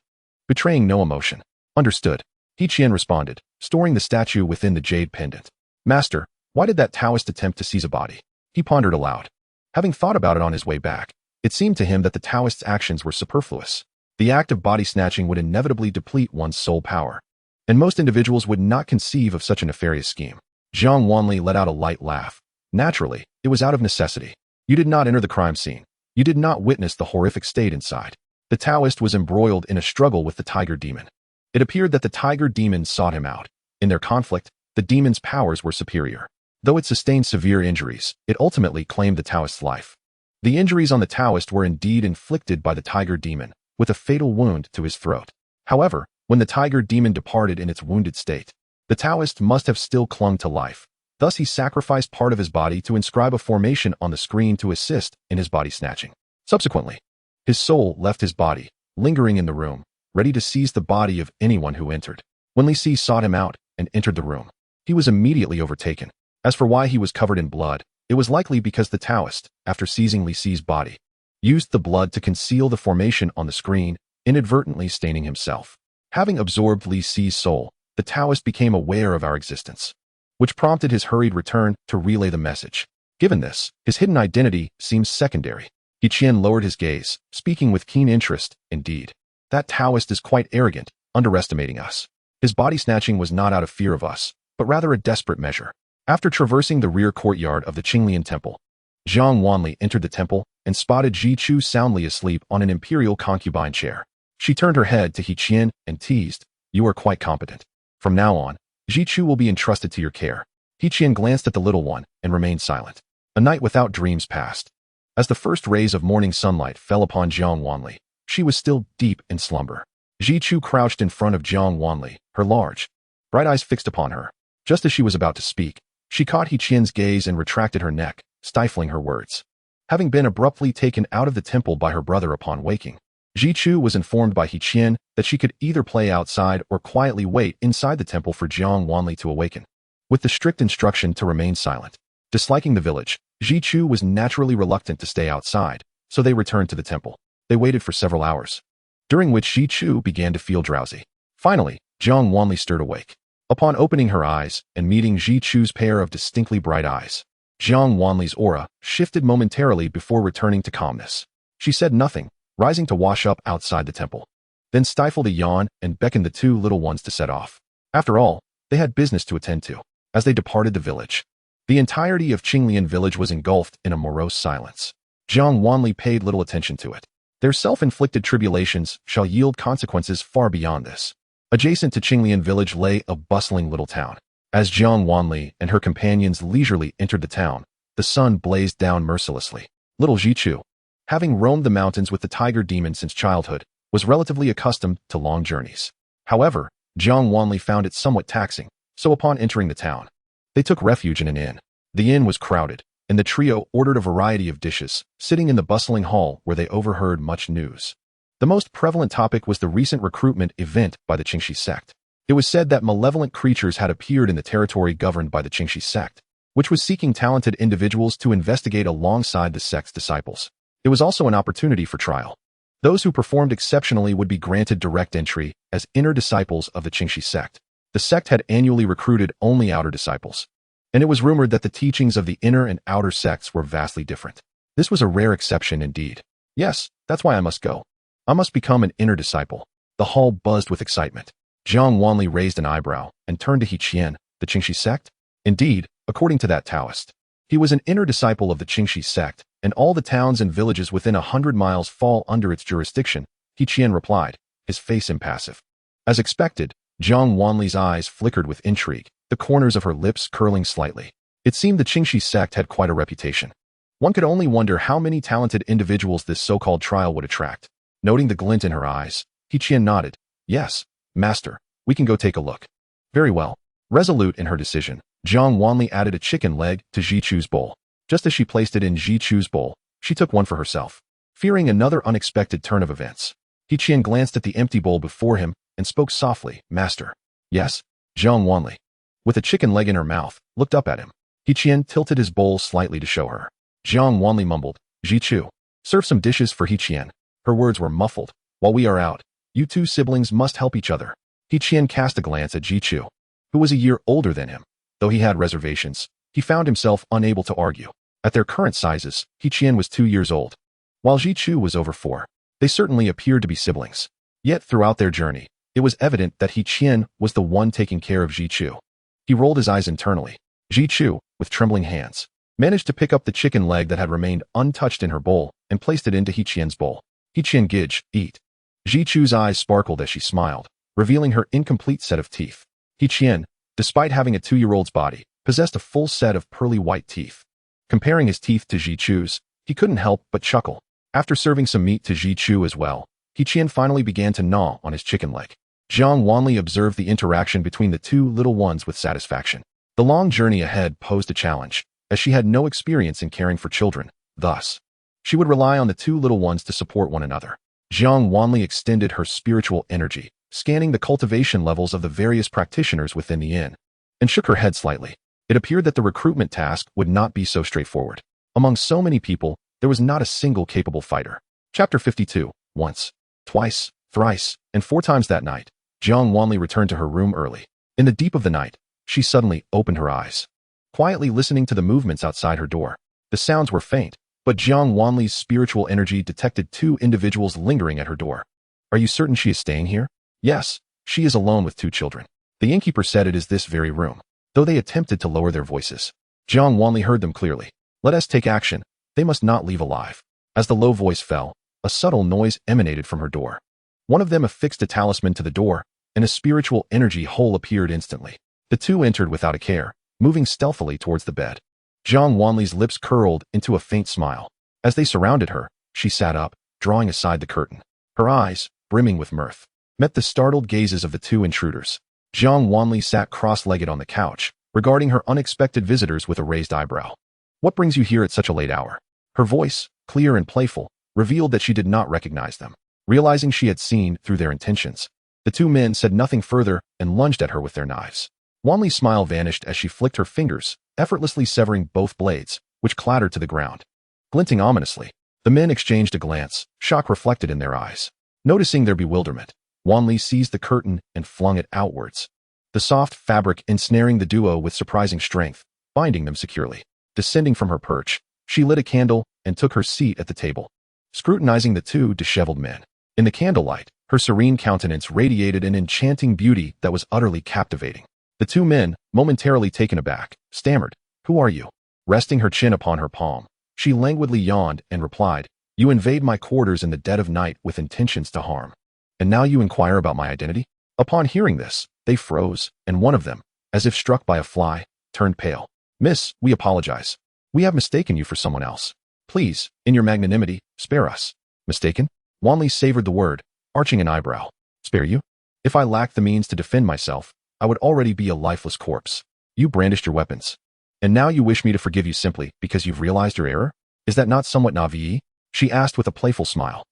betraying no emotion. Understood. Qian responded, storing the statue within the jade pendant. Master, why did that Taoist attempt to seize a body? He pondered aloud. Having thought about it on his way back, it seemed to him that the Taoist's actions were superfluous. The act of body snatching would inevitably deplete one's soul power, and most individuals would not conceive of such a nefarious scheme. Jiang Wanli let out a light laugh. Naturally, it was out of necessity. You did not enter the crime scene. You did not witness the horrific state inside. The Taoist was embroiled in a struggle with the tiger demon. It appeared that the tiger demon sought him out. In their conflict, the demon's powers were superior. Though it sustained severe injuries, it ultimately claimed the Taoist's life. The injuries on the Taoist were indeed inflicted by the tiger demon, with a fatal wound to his throat. However, when the tiger demon departed in its wounded state, the Taoist must have still clung to life. Thus he sacrificed part of his body to inscribe a formation on the screen to assist in his body snatching. Subsequently, his soul left his body, lingering in the room, ready to seize the body of anyone who entered. When Li Si sought him out and entered the room, he was immediately overtaken. As for why he was covered in blood, it was likely because the Taoist, after seizing Li Si's body, used the blood to conceal the formation on the screen, inadvertently staining himself. Having absorbed Li Si's soul, the Taoist became aware of our existence, which prompted his hurried return to relay the message. Given this, his hidden identity seems secondary. Qian lowered his gaze, speaking with keen interest. Indeed, that Taoist is quite arrogant, underestimating us. His body snatching was not out of fear of us, but rather a desperate measure. After traversing the rear courtyard of the Qinglian temple, Jiang Wanli entered the temple and spotted Jichu soundly asleep on an imperial concubine chair. She turned her head to Qian and teased, "You are quite competent. From now on, Jichu will be entrusted to your care." Qian glanced at the little one and remained silent. A night without dreams passed. As the first rays of morning sunlight fell upon Jiang Wanli, she was still deep in slumber. Jichu crouched in front of Jiang Wanli, her large, bright eyes fixed upon her. Just as she was about to speak, she caught Qian's gaze and retracted her neck, stifling her words. Having been abruptly taken out of the temple by her brother upon waking, Jichu was informed by Qian that she could either play outside or quietly wait inside the temple for Jiang Wanli to awaken, with the strict instruction to remain silent. Disliking the village, Jichu was naturally reluctant to stay outside, so they returned to the temple. They waited for several hours, during which Jichu began to feel drowsy. Finally, Jiang Wanli stirred awake. Upon opening her eyes and meeting Jichu's pair of distinctly bright eyes, Jiang Wanli's aura shifted momentarily before returning to calmness. She said nothing, rising to wash up outside the temple, then stifled a yawn and beckoned the two little ones to set off. After all, they had business to attend to. As they departed the village, the entirety of Qinglian village was engulfed in a morose silence. Jiang Wanli paid little attention to it. Their self-inflicted tribulations shall yield consequences far beyond this. Adjacent to Qinglian village lay a bustling little town. As Jiang Wanli and her companions leisurely entered the town, the sun blazed down mercilessly. Little Jichu, having roamed the mountains with the tiger demon since childhood, was relatively accustomed to long journeys. However, Jiang Wanli found it somewhat taxing, so upon entering the town, they took refuge in an inn. The inn was crowded, and the trio ordered a variety of dishes, sitting in the bustling hall where they overheard much news. The most prevalent topic was the recent recruitment event by the Xianxia sect. It was said that malevolent creatures had appeared in the territory governed by the Xianxia sect, which was seeking talented individuals to investigate alongside the sect's disciples. It was also an opportunity for trial. Those who performed exceptionally would be granted direct entry as inner disciples of the Xianxia sect. The sect had annually recruited only outer disciples, and it was rumored that the teachings of the inner and outer sects were vastly different. This was a rare exception indeed. Yes, that's why I must go. I must become an inner disciple. The hall buzzed with excitement. Jiang Wanli raised an eyebrow and turned to Xian, the Xianxia sect. Indeed, according to that Taoist, he was an inner disciple of the Xianxia sect, and all the towns and villages within 100 miles fall under its jurisdiction, Xian replied, his face impassive. As expected, Jiang Wanli's eyes flickered with intrigue, the corners of her lips curling slightly. It seemed the Xianxia sect had quite a reputation. One could only wonder how many talented individuals this so-called trial would attract. Noting the glint in her eyes, Xian nodded. Yes, master, we can go take a look. Very well. Resolute in her decision, Jiang Wanli added a chicken leg to Jichu's bowl. Just as she placed it in Jichu's bowl, she took one for herself. Fearing another unexpected turn of events, Xian glanced at the empty bowl before him and spoke softly, Master. Yes, Jiang Wanli, with a chicken leg in her mouth, looked up at him. Xian tilted his bowl slightly to show her. Jiang Wanli mumbled, Jichu, serve some dishes for Xian. Her words were muffled. While we are out, you two siblings must help each other. Xian cast a glance at Jichu, who was a year older than him. Though he had reservations, he found himself unable to argue. At their current sizes, Xian was 2 years old, while Jichu was over 4. They certainly appeared to be siblings. Yet throughout their journey, it was evident that Xian was the one taking care of Jichu. He rolled his eyes internally. Jichu, with trembling hands, managed to pick up the chicken leg that had remained untouched in her bowl and placed it into Xian's bowl. Xian gidge, eat. Jichu's eyes sparkled as she smiled, revealing her incomplete set of teeth. Xian, despite having a 2-year-old's body, possessed a full set of pearly white teeth. Comparing his teeth to Jichu's, he couldn't help but chuckle. After serving some meat to Jichu as well, Xian finally began to gnaw on his chicken leg. Jiang Wanli observed the interaction between the two little ones with satisfaction. The long journey ahead posed a challenge, as she had no experience in caring for children. Thus, she would rely on the two little ones to support one another. Jiang Wanli extended her spiritual energy, scanning the cultivation levels of the various practitioners within the inn, and shook her head slightly. It appeared that the recruitment task would not be so straightforward. Among so many people, there was not a single capable fighter. Chapter 52. Once, twice, thrice, and 4 times that night, Jiang Wanli returned to her room early. In the deep of the night, she suddenly opened her eyes, quietly listening to the movements outside her door. The sounds were faint, but Jiang Wanli's spiritual energy detected 2 individuals lingering at her door. Are you certain she is staying here? Yes, she is alone with 2 children. The innkeeper said it is this very room. Though they attempted to lower their voices, Jiang Wanli heard them clearly. Let us take action. They must not leave alive. As the low voice fell, a subtle noise emanated from her door. One of them affixed a talisman to the door, and a spiritual energy hole appeared instantly. The 2 entered without a care, moving stealthily towards the bed. Jiang Wanli's lips curled into a faint smile. As they surrounded her, she sat up, drawing aside the curtain. Her eyes, brimming with mirth, met the startled gazes of the 2 intruders. Jiang Wanli sat cross-legged on the couch, regarding her unexpected visitors with a raised eyebrow. What brings you here at such a late hour? Her voice, clear and playful, revealed that she did not recognize them. Realizing she had seen through their intentions, the 2 men said nothing further and lunged at her with their knives. Wanli's smile vanished as she flicked her fingers, effortlessly severing both blades, which clattered to the ground. Glinting ominously, the men exchanged a glance, shock reflected in their eyes. Noticing their bewilderment, Wanli seized the curtain and flung it outwards, the soft fabric ensnaring the duo with surprising strength, binding them securely. Descending from her perch, she lit a candle and took her seat at the table, scrutinizing the 2 disheveled men. In the candlelight, her serene countenance radiated an enchanting beauty that was utterly captivating. The 2 men, momentarily taken aback, stammered, "Who are you?" Resting her chin upon her palm, she languidly yawned and replied, "You invade my quarters in the dead of night with intentions to harm. And now you inquire about my identity?" Upon hearing this, they froze, and one of them, as if struck by a fly, turned pale. "Miss, we apologize. We have mistaken you for someone else. Please, in your magnanimity, spare us." "Mistaken?" Wanli savored the word, arching an eyebrow. "Spare you? If I lacked the means to defend myself, I would already be a lifeless corpse. You brandished your weapons. And now you wish me to forgive you simply because you've realized your error? Is that not somewhat naive? She asked with a playful smile.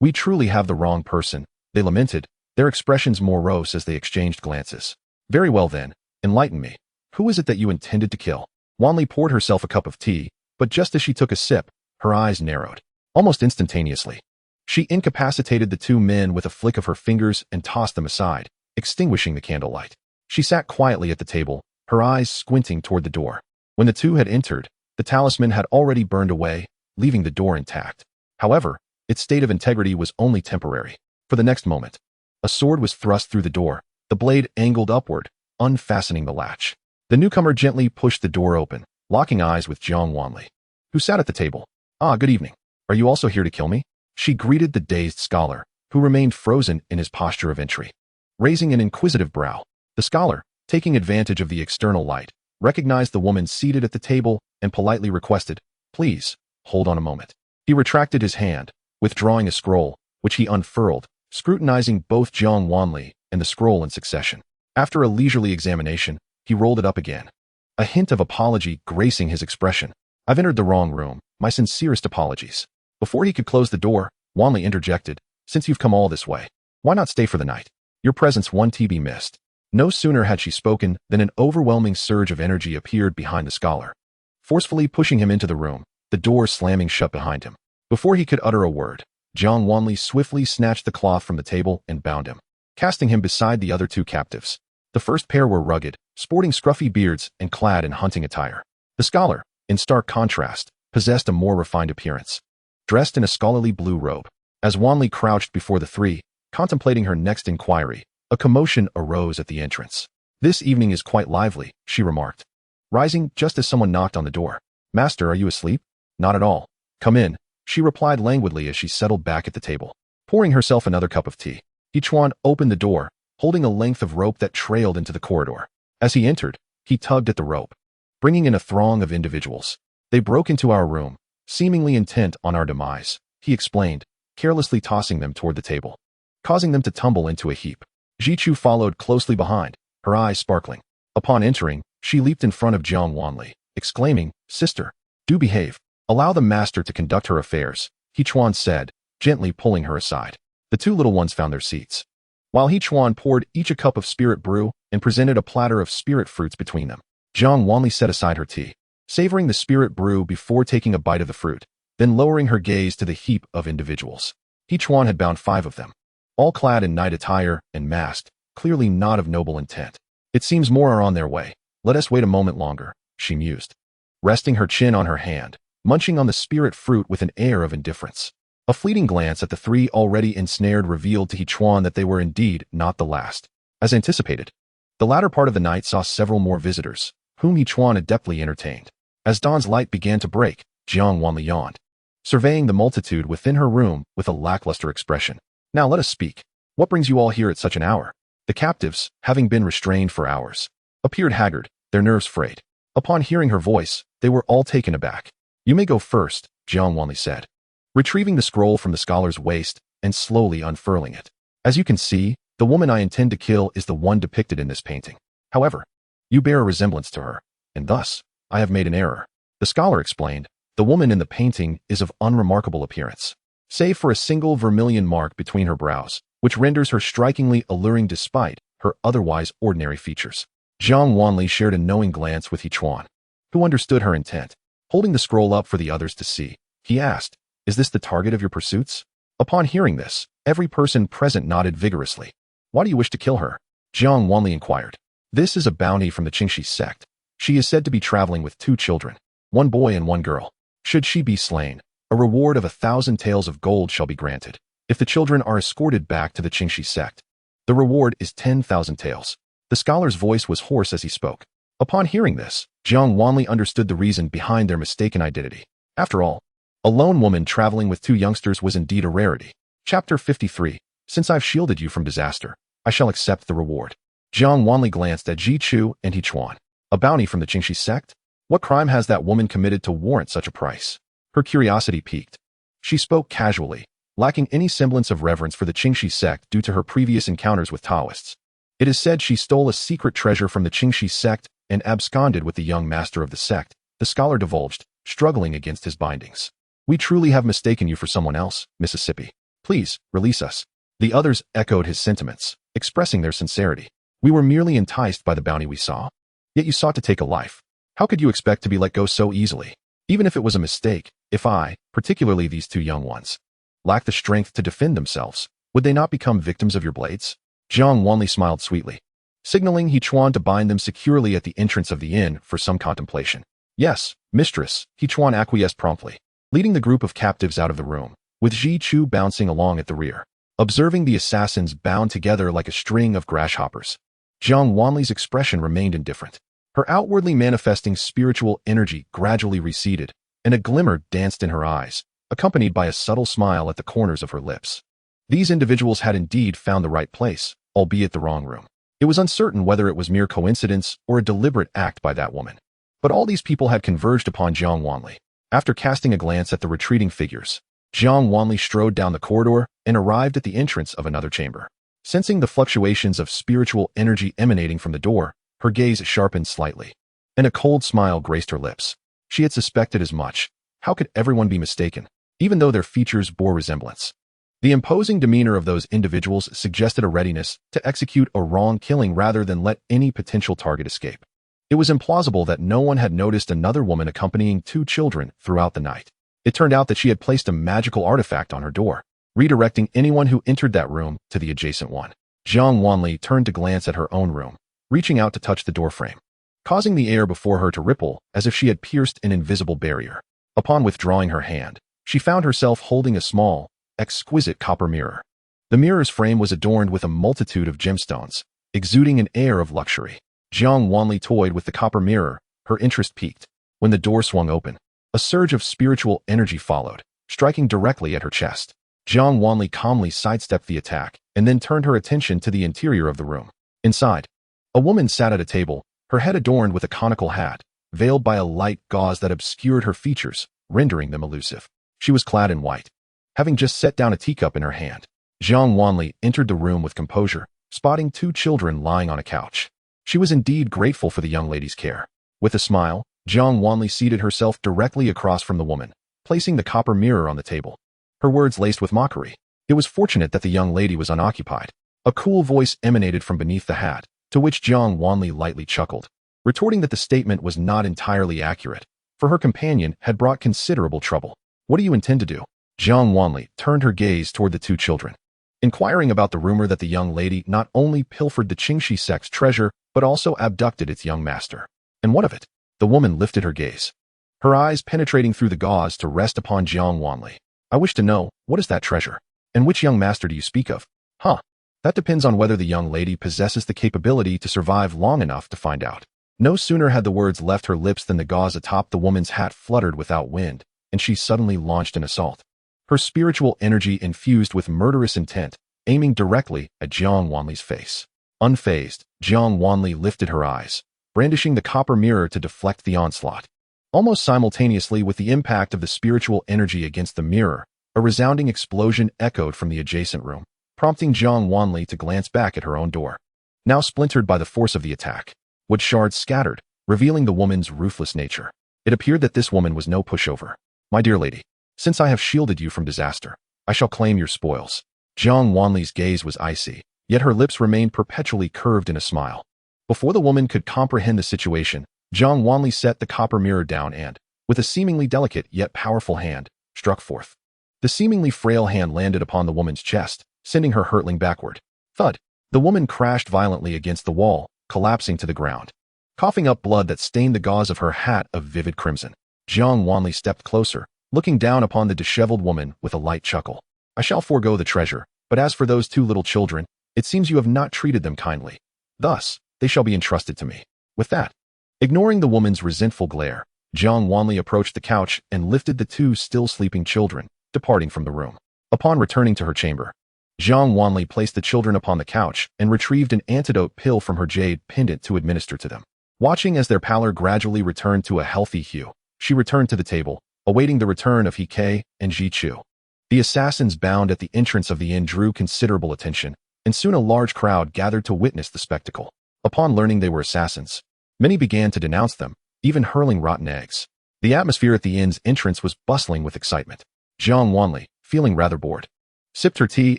We truly have the wrong person, they lamented, their expressions morose as they exchanged glances. Very well then, enlighten me. Who is it that you intended to kill? Wanli poured herself a cup of tea, but just as she took a sip, her eyes narrowed. Almost instantaneously. She incapacitated the two men with a flick of her fingers and tossed them aside, extinguishing the candlelight. She sat quietly at the table, her eyes squinting toward the door. When the two had entered, the talisman had already burned away, leaving the door intact. However, its state of integrity was only temporary. For the next moment, a sword was thrust through the door, the blade angled upward, unfastening the latch. The newcomer gently pushed the door open, locking eyes with Jiang Wanli, who sat at the table. Ah, good evening. Are you also here to kill me? She greeted the dazed scholar, who remained frozen in his posture of entry. Raising an inquisitive brow, the scholar, taking advantage of the external light, recognized the woman seated at the table and politely requested, Please, hold on a moment. He retracted his hand, withdrawing a scroll, which he unfurled, scrutinizing both Jiang Wanli and the scroll in succession. After a leisurely examination, he rolled it up again. A hint of apology gracing his expression. I've entered the wrong room. My sincerest apologies. Before he could close the door, Wanli interjected, Since you've come all this way, why not stay for the night? Your presence won't be missed. No sooner had she spoken than an overwhelming surge of energy appeared behind the scholar, forcefully pushing him into the room, the door slamming shut behind him. Before he could utter a word, Jiang Wanli swiftly snatched the cloth from the table and bound him, casting him beside the other two captives. The first pair were rugged, sporting scruffy beards and clad in hunting attire. The scholar, in stark contrast, possessed a more refined appearance, dressed in a scholarly blue robe. As Wanli crouched before the three, contemplating her next inquiry, a commotion arose at the entrance. This evening is quite lively, she remarked, rising just as someone knocked on the door. Master, are you asleep? Not at all. Come in, she replied languidly as she settled back at the table, pouring herself another cup of tea. Yichuan opened the door, holding a length of rope that trailed into the corridor. As he entered, he tugged at the rope, bringing in a throng of individuals. They broke into our room, seemingly intent on our demise, he explained, carelessly tossing them toward the table, causing them to tumble into a heap. Jichu followed closely behind, her eyes sparkling. Upon entering, she leaped in front of Jiang Wanli, exclaiming, Sister, do behave. Allow the master to conduct her affairs, Yichuan said, gently pulling her aside. The two little ones found their seats, while Yichuan poured each a cup of spirit brew and presented a platter of spirit fruits between them. Jiang Wanli set aside her tea, savoring the spirit brew before taking a bite of the fruit, then lowering her gaze to the heap of individuals. Yichuan had bound 5 of them, all clad in night attire and masked, clearly not of noble intent. It seems more are on their way. Let us wait a moment longer, she mused, resting her chin on her hand, munching on the spirit fruit with an air of indifference. A fleeting glance at the 3 already ensnared revealed to Yichuan that they were indeed not the last. As anticipated, the latter part of the night saw several more visitors, whom Yichuan adeptly entertained. As dawn's light began to break, Jiang Wanli yawned, surveying the multitude within her room with a lackluster expression. Now let us speak. What brings you all here at such an hour? The captives, having been restrained for hours, appeared haggard, their nerves frayed. Upon hearing her voice, they were all taken aback. You may go first, Jiang Wanli said, retrieving the scroll from the scholar's waist and slowly unfurling it. As you can see, the woman I intend to kill is the one depicted in this painting. However, you bear a resemblance to her, and thus, I have made an error. The scholar explained, the woman in the painting is of unremarkable appearance, save for a single vermilion mark between her brows, which renders her strikingly alluring despite her otherwise ordinary features. Jiang Wanli shared a knowing glance with Yichuan, who understood her intent. Holding the scroll up for the others to see, he asked, Is this the target of your pursuits? Upon hearing this, every person present nodded vigorously. Why do you wish to kill her? Jiang Wanli inquired. This is a bounty from the Xianxia sect. She is said to be traveling with 2 children, 1 boy and 1 girl. Should she be slain, a reward of 1,000 taels of gold shall be granted. If the children are escorted back to the Xianxia sect, the reward is 10,000 taels. The scholar's voice was hoarse as he spoke. Upon hearing this, Jiang Wanli understood the reason behind their mistaken identity. After all, a lone woman traveling with 2 youngsters was indeed a rarity. Chapter 53. Since I've shielded you from disaster, I shall accept the reward. Jiang Wanli glanced at Jichu and Yichuan. A bounty from the Xianxia sect? What crime has that woman committed to warrant such a price? Her curiosity piqued. She spoke casually, lacking any semblance of reverence for the Xianxia sect due to her previous encounters with Taoists. It is said she stole a secret treasure from the Xianxia sect and absconded with the young master of the sect, the scholar divulged, struggling against his bindings. We truly have mistaken you for someone else, Mississippi. Please, release us. The others echoed his sentiments, expressing their sincerity. We were merely enticed by the bounty we saw. Yet you sought to take a life. How could you expect to be let go so easily? Even if it was a mistake, if I, particularly these two young ones, lack the strength to defend themselves, would they not become victims of your blades? Jiang Wanli smiled sweetly, signaling He Chuan to bind them securely at the entrance of the inn for some contemplation. Yes, mistress, He Chuan acquiesced promptly, leading the group of captives out of the room, with Ji Chu bouncing along at the rear. Observing the assassins bound together like a string of grasshoppers, Jiang Wanli's expression remained indifferent. Her outwardly manifesting spiritual energy gradually receded, and a glimmer danced in her eyes, accompanied by a subtle smile at the corners of her lips. These individuals had indeed found the right place, albeit the wrong room. It was uncertain whether it was mere coincidence or a deliberate act by that woman. But all these people had converged upon Jiang Wanli. After casting a glance at the retreating figures, Jiang Wanli strode down the corridor and arrived at the entrance of another chamber. Sensing the fluctuations of spiritual energy emanating from the door, her gaze sharpened slightly, and a cold smile graced her lips. She had suspected as much. How could everyone be mistaken, even though their features bore resemblance? The imposing demeanor of those individuals suggested a readiness to execute a wrong killing rather than let any potential target escape. It was implausible that no one had noticed another woman accompanying two children throughout the night. It turned out that she had placed a magical artifact on her door, redirecting anyone who entered that room to the adjacent one. Jiang Wanli turned to glance at her own room, reaching out to touch the doorframe, causing the air before her to ripple as if she had pierced an invisible barrier. Upon withdrawing her hand, she found herself holding a small, exquisite copper mirror. The mirror's frame was adorned with a multitude of gemstones, exuding an air of luxury. Jiang Wanli toyed with the copper mirror, her interest piqued. When the door swung open, a surge of spiritual energy followed, striking directly at her chest. Jiang Wanli calmly sidestepped the attack and then turned her attention to the interior of the room. Inside, a woman sat at a table, her head adorned with a conical hat, veiled by a light gauze that obscured her features, rendering them elusive. She was clad in white. Having just set down a teacup in her hand, Jiang Wanli entered the room with composure, spotting two children lying on a couch. She was indeed grateful for the young lady's care. With a smile, Jiang Wanli seated herself directly across from the woman, placing the copper mirror on the table. Her words laced with mockery. It was fortunate that the young lady was unoccupied. A cool voice emanated from beneath the hat, to which Jiang Wanli lightly chuckled, retorting that the statement was not entirely accurate, for her companion had brought considerable trouble. What do you intend to do? Jiang Wanli turned her gaze toward the two children, inquiring about the rumor that the young lady not only pilfered the Qingxi sect's treasure, but also abducted its young master. And what of it? The woman lifted her gaze, her eyes penetrating through the gauze to rest upon Jiang Wanli. I wish to know, what is that treasure? And which young master do you speak of? Huh. That depends on whether the young lady possesses the capability to survive long enough to find out. No sooner had the words left her lips than the gauze atop the woman's hat fluttered without wind, and she suddenly launched an assault. Her spiritual energy infused with murderous intent, aiming directly at Jiang Wanli's face. Unfazed, Jiang Wanli lifted her eyes, brandishing the copper mirror to deflect the onslaught. Almost simultaneously with the impact of the spiritual energy against the mirror, a resounding explosion echoed from the adjacent room, prompting Jiang Wanli to glance back at her own door, now splintered by the force of the attack. Wood shards scattered, revealing the woman's ruthless nature. It appeared that this woman was no pushover. My dear lady, since I have shielded you from disaster, I shall claim your spoils. Jiang Wanli's gaze was icy, yet her lips remained perpetually curved in a smile. Before the woman could comprehend the situation, Jiang Wanli set the copper mirror down and, with a seemingly delicate yet powerful hand, struck forth. The seemingly frail hand landed upon the woman's chest, sending her hurtling backward. Thud! The woman crashed violently against the wall, collapsing to the ground, coughing up blood that stained the gauze of her hat of vivid crimson. Jiang Wanli stepped closer, looking down upon the disheveled woman with a light chuckle. I shall forego the treasure, but as for those two little children, it seems you have not treated them kindly. Thus, they shall be entrusted to me. With that, ignoring the woman's resentful glare, Jiang Wanli approached the couch and lifted the two still sleeping children, departing from the room. Upon returning to her chamber, Jiang Wanli placed the children upon the couch and retrieved an antidote pill from her jade pendant to administer to them. Watching as their pallor gradually returned to a healthy hue, she returned to the table, awaiting the return of He Ke and Ji Chu. The assassins bound at the entrance of the inn drew considerable attention, and soon a large crowd gathered to witness the spectacle. Upon learning they were assassins, Many began to denounce them, even hurling rotten eggs. The atmosphere at the inn's entrance was bustling with excitement. Jiang Wanli, feeling rather bored, sipped her tea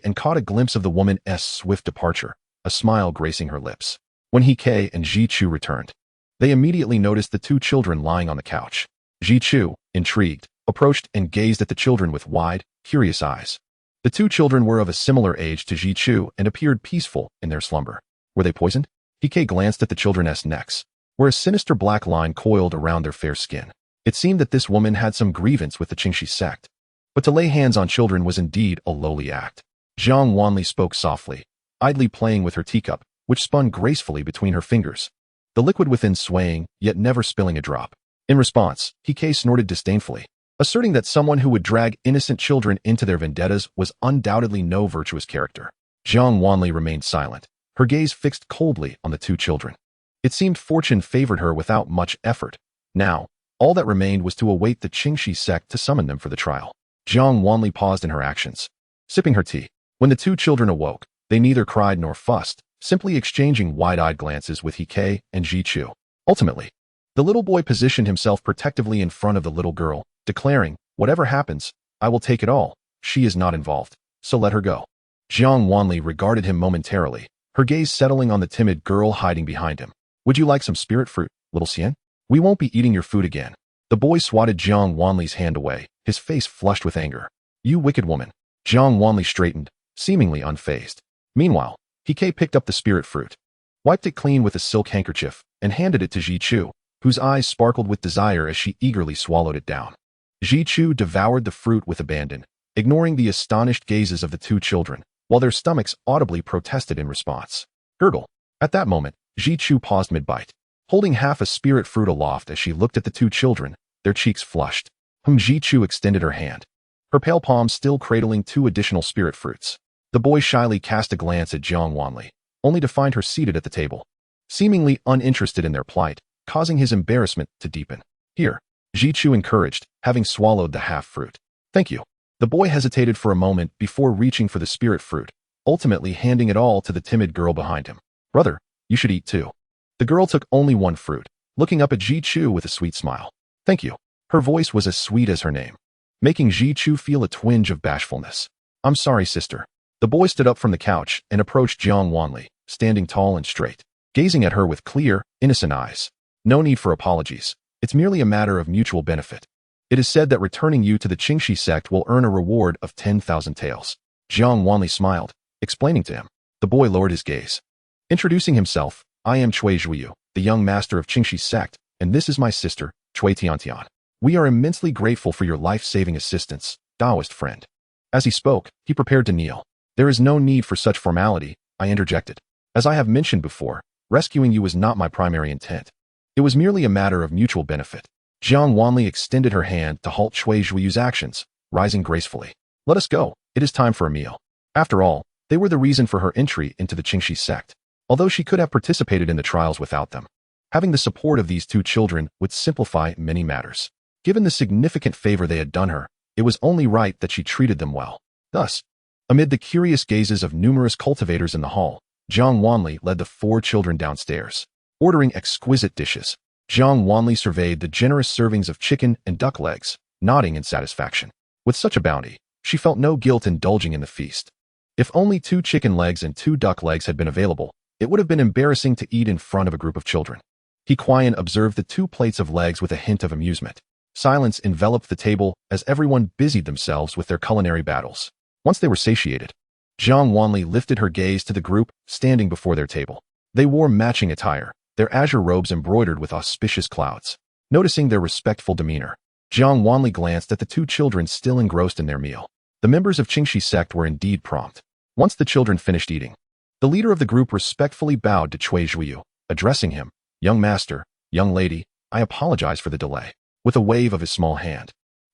and caught a glimpse of the woman's swift departure, a smile gracing her lips. When He Ke and Ji Chu returned, they immediately noticed the two children lying on the couch. Ji Chu, intrigued, approached and gazed at the children with wide, curious eyes. The two children were of a similar age to Ji Chu and appeared peaceful in their slumber. Were they poisoned? He Ke glanced at the children's necks, where a sinister black line coiled around their fair skin. It seemed that this woman had some grievance with the Xianxia sect. But to lay hands on children was indeed a lowly act. Jiang Wanli spoke softly, idly playing with her teacup, which spun gracefully between her fingers, the liquid within swaying, yet never spilling a drop. In response, He Ke snorted disdainfully, asserting that someone who would drag innocent children into their vendettas was undoubtedly no virtuous character. Jiang Wanli remained silent, her gaze fixed coldly on the two children. It seemed fortune favored her without much effort. Now, all that remained was to await the Xianxia sect to summon them for the trial. Jiang Wanli paused in her actions, sipping her tea. When the two children awoke, they neither cried nor fussed, simply exchanging wide-eyed glances with He Ke and Ji Chu. Ultimately, the little boy positioned himself protectively in front of the little girl, declaring, "Whatever happens, I will take it all. She is not involved, so let her go." Jiang Wanli regarded him momentarily, her gaze settling on the timid girl hiding behind him. "Would you like some spirit fruit, little Xian? We won't be eating your food again." The boy swatted Jiang Wanli's hand away, his face flushed with anger. "You wicked woman." Jiang Wanli straightened, seemingly unfazed. Meanwhile, He Ke picked up the spirit fruit, wiped it clean with a silk handkerchief, and handed it to Ji Chu, whose eyes sparkled with desire as she eagerly swallowed it down. Ji Chu devoured the fruit with abandon, ignoring the astonished gazes of the two children, while their stomachs audibly protested in response. Gurgle. At that moment, Ji Chu paused mid-bite, holding half a spirit fruit aloft as she looked at the two children, their cheeks flushed. Ji Chu extended her hand, her pale palm still cradling two additional spirit fruits. The boy shyly cast a glance at Jiang Wanli, only to find her seated at the table, seemingly uninterested in their plight, causing his embarrassment to deepen. "Here," Ji Chu encouraged, having swallowed the half-fruit. "Thank you." The boy hesitated for a moment before reaching for the spirit fruit, ultimately handing it all to the timid girl behind him. "Brother, you should eat too." The girl took only one fruit, looking up at Ji Chu with a sweet smile. "Thank you." Her voice was as sweet as her name, making Ji Chu feel a twinge of bashfulness. "I'm sorry, sister." The boy stood up from the couch and approached Jiang Wanli, standing tall and straight, gazing at her with clear, innocent eyes. "No need for apologies. It's merely a matter of mutual benefit. It is said that returning you to the Xianxia sect will earn a reward of 10,000 taels. Jiang Wanli smiled, explaining to him. The boy lowered his gaze. Introducing himself, "I am Cui Zhuyu, the young master of Xianxia sect, and this is my sister, Cui Tiantian. We are immensely grateful for your life-saving assistance, Taoist friend." As he spoke, he prepared to kneel. "There is no need for such formality," I interjected. "As I have mentioned before, rescuing you was not my primary intent. It was merely a matter of mutual benefit." Jiang Wanli extended her hand to halt Cui Zhuyu's actions, rising gracefully. "Let us go. It is time for a meal." After all, they were the reason for her entry into the Xianxia sect, although she could have participated in the trials without them. Having the support of these two children would simplify many matters. Given the significant favor they had done her, it was only right that she treated them well. Thus, amid the curious gazes of numerous cultivators in the hall, Jiang Wanli led the four children downstairs, ordering exquisite dishes. Jiang Wanli surveyed the generous servings of chicken and duck legs, nodding in satisfaction. With such a bounty, she felt no guilt indulging in the feast. If only 2 chicken legs and 2 duck legs had been available, it would have been embarrassing to eat in front of a group of children. He quietly observed the 2 plates of legs with a hint of amusement. Silence enveloped the table as everyone busied themselves with their culinary battles. Once they were satiated, Jiang Wanli lifted her gaze to the group standing before their table. They wore matching attire, their azure robes embroidered with auspicious clouds. Noticing their respectful demeanor, Jiang Wanli glanced at the 2 children still engrossed in their meal. The members of Xianxia sect were indeed prompt. Once the children finished eating, the leader of the group respectfully bowed to Cui Zhuyu, addressing him, "Young master, young lady, I apologize for the delay," with a wave of his small hand.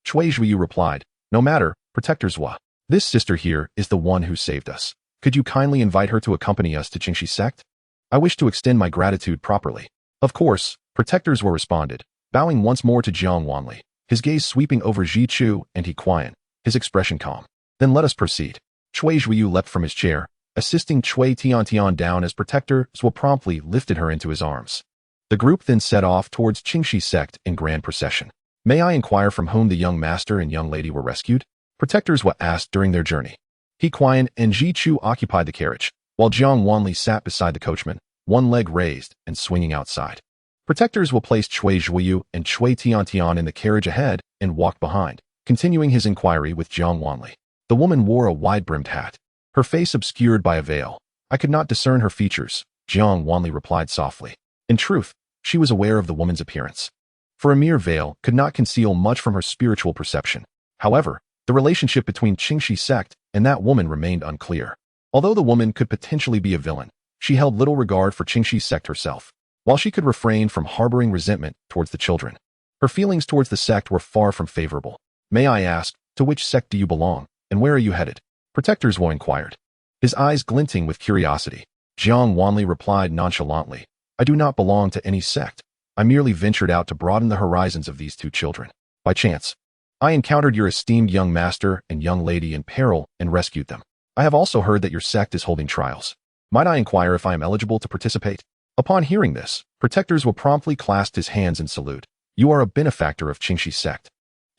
Cui Zhuyu replied, "No matter, Protector Zhua. This sister here is the one who saved us. Could you kindly invite her to accompany us to Xianxia sect? I wish to extend my gratitude properly." "Of course," Protector Zhua responded, bowing once more to Jiang Wanli, his gaze sweeping over Ji Chu and He Qian, his expression calm. "Then let us proceed." Cui Zhuyu leapt from his chair, assisting Cui Tiantian down as Protector Zhua promptly lifted her into his arms. The group then set off towards Qingxi sect in grand procession. May I inquire from whom the young master and young lady were rescued? Protectors were asked during their journey. He Qian and Ji Chu occupied the carriage, while Jiang Wanli sat beside the coachman, one leg raised and swinging outside. Protectors will place Cui Zhuyu and Cui Tiantian in the carriage ahead and walk behind, continuing his inquiry with Jiang Wanli. The woman wore a wide-brimmed hat, her face obscured by a veil. I could not discern her features, Jiang Wanli replied softly. In truth, she was aware of the woman's appearance. For a mere veil could not conceal much from her spiritual perception. However, the relationship between Qingxi sect and that woman remained unclear. Although the woman could potentially be a villain, she held little regard for Qingxi sect herself. While she could refrain from harboring resentment towards the children, her feelings towards the sect were far from favorable. May I ask, to which sect do you belong, and where are you headed? Protectors Wu inquired, his eyes glinting with curiosity. Jiang Wanli replied nonchalantly, I do not belong to any sect. I merely ventured out to broaden the horizons of these two children. By chance, I encountered your esteemed young master and young lady in peril and rescued them. I have also heard that your sect is holding trials. Might I inquire if I am eligible to participate? Upon hearing this, Protectors Wu promptly clasped his hands in salute. You are a benefactor of Qingxi sect.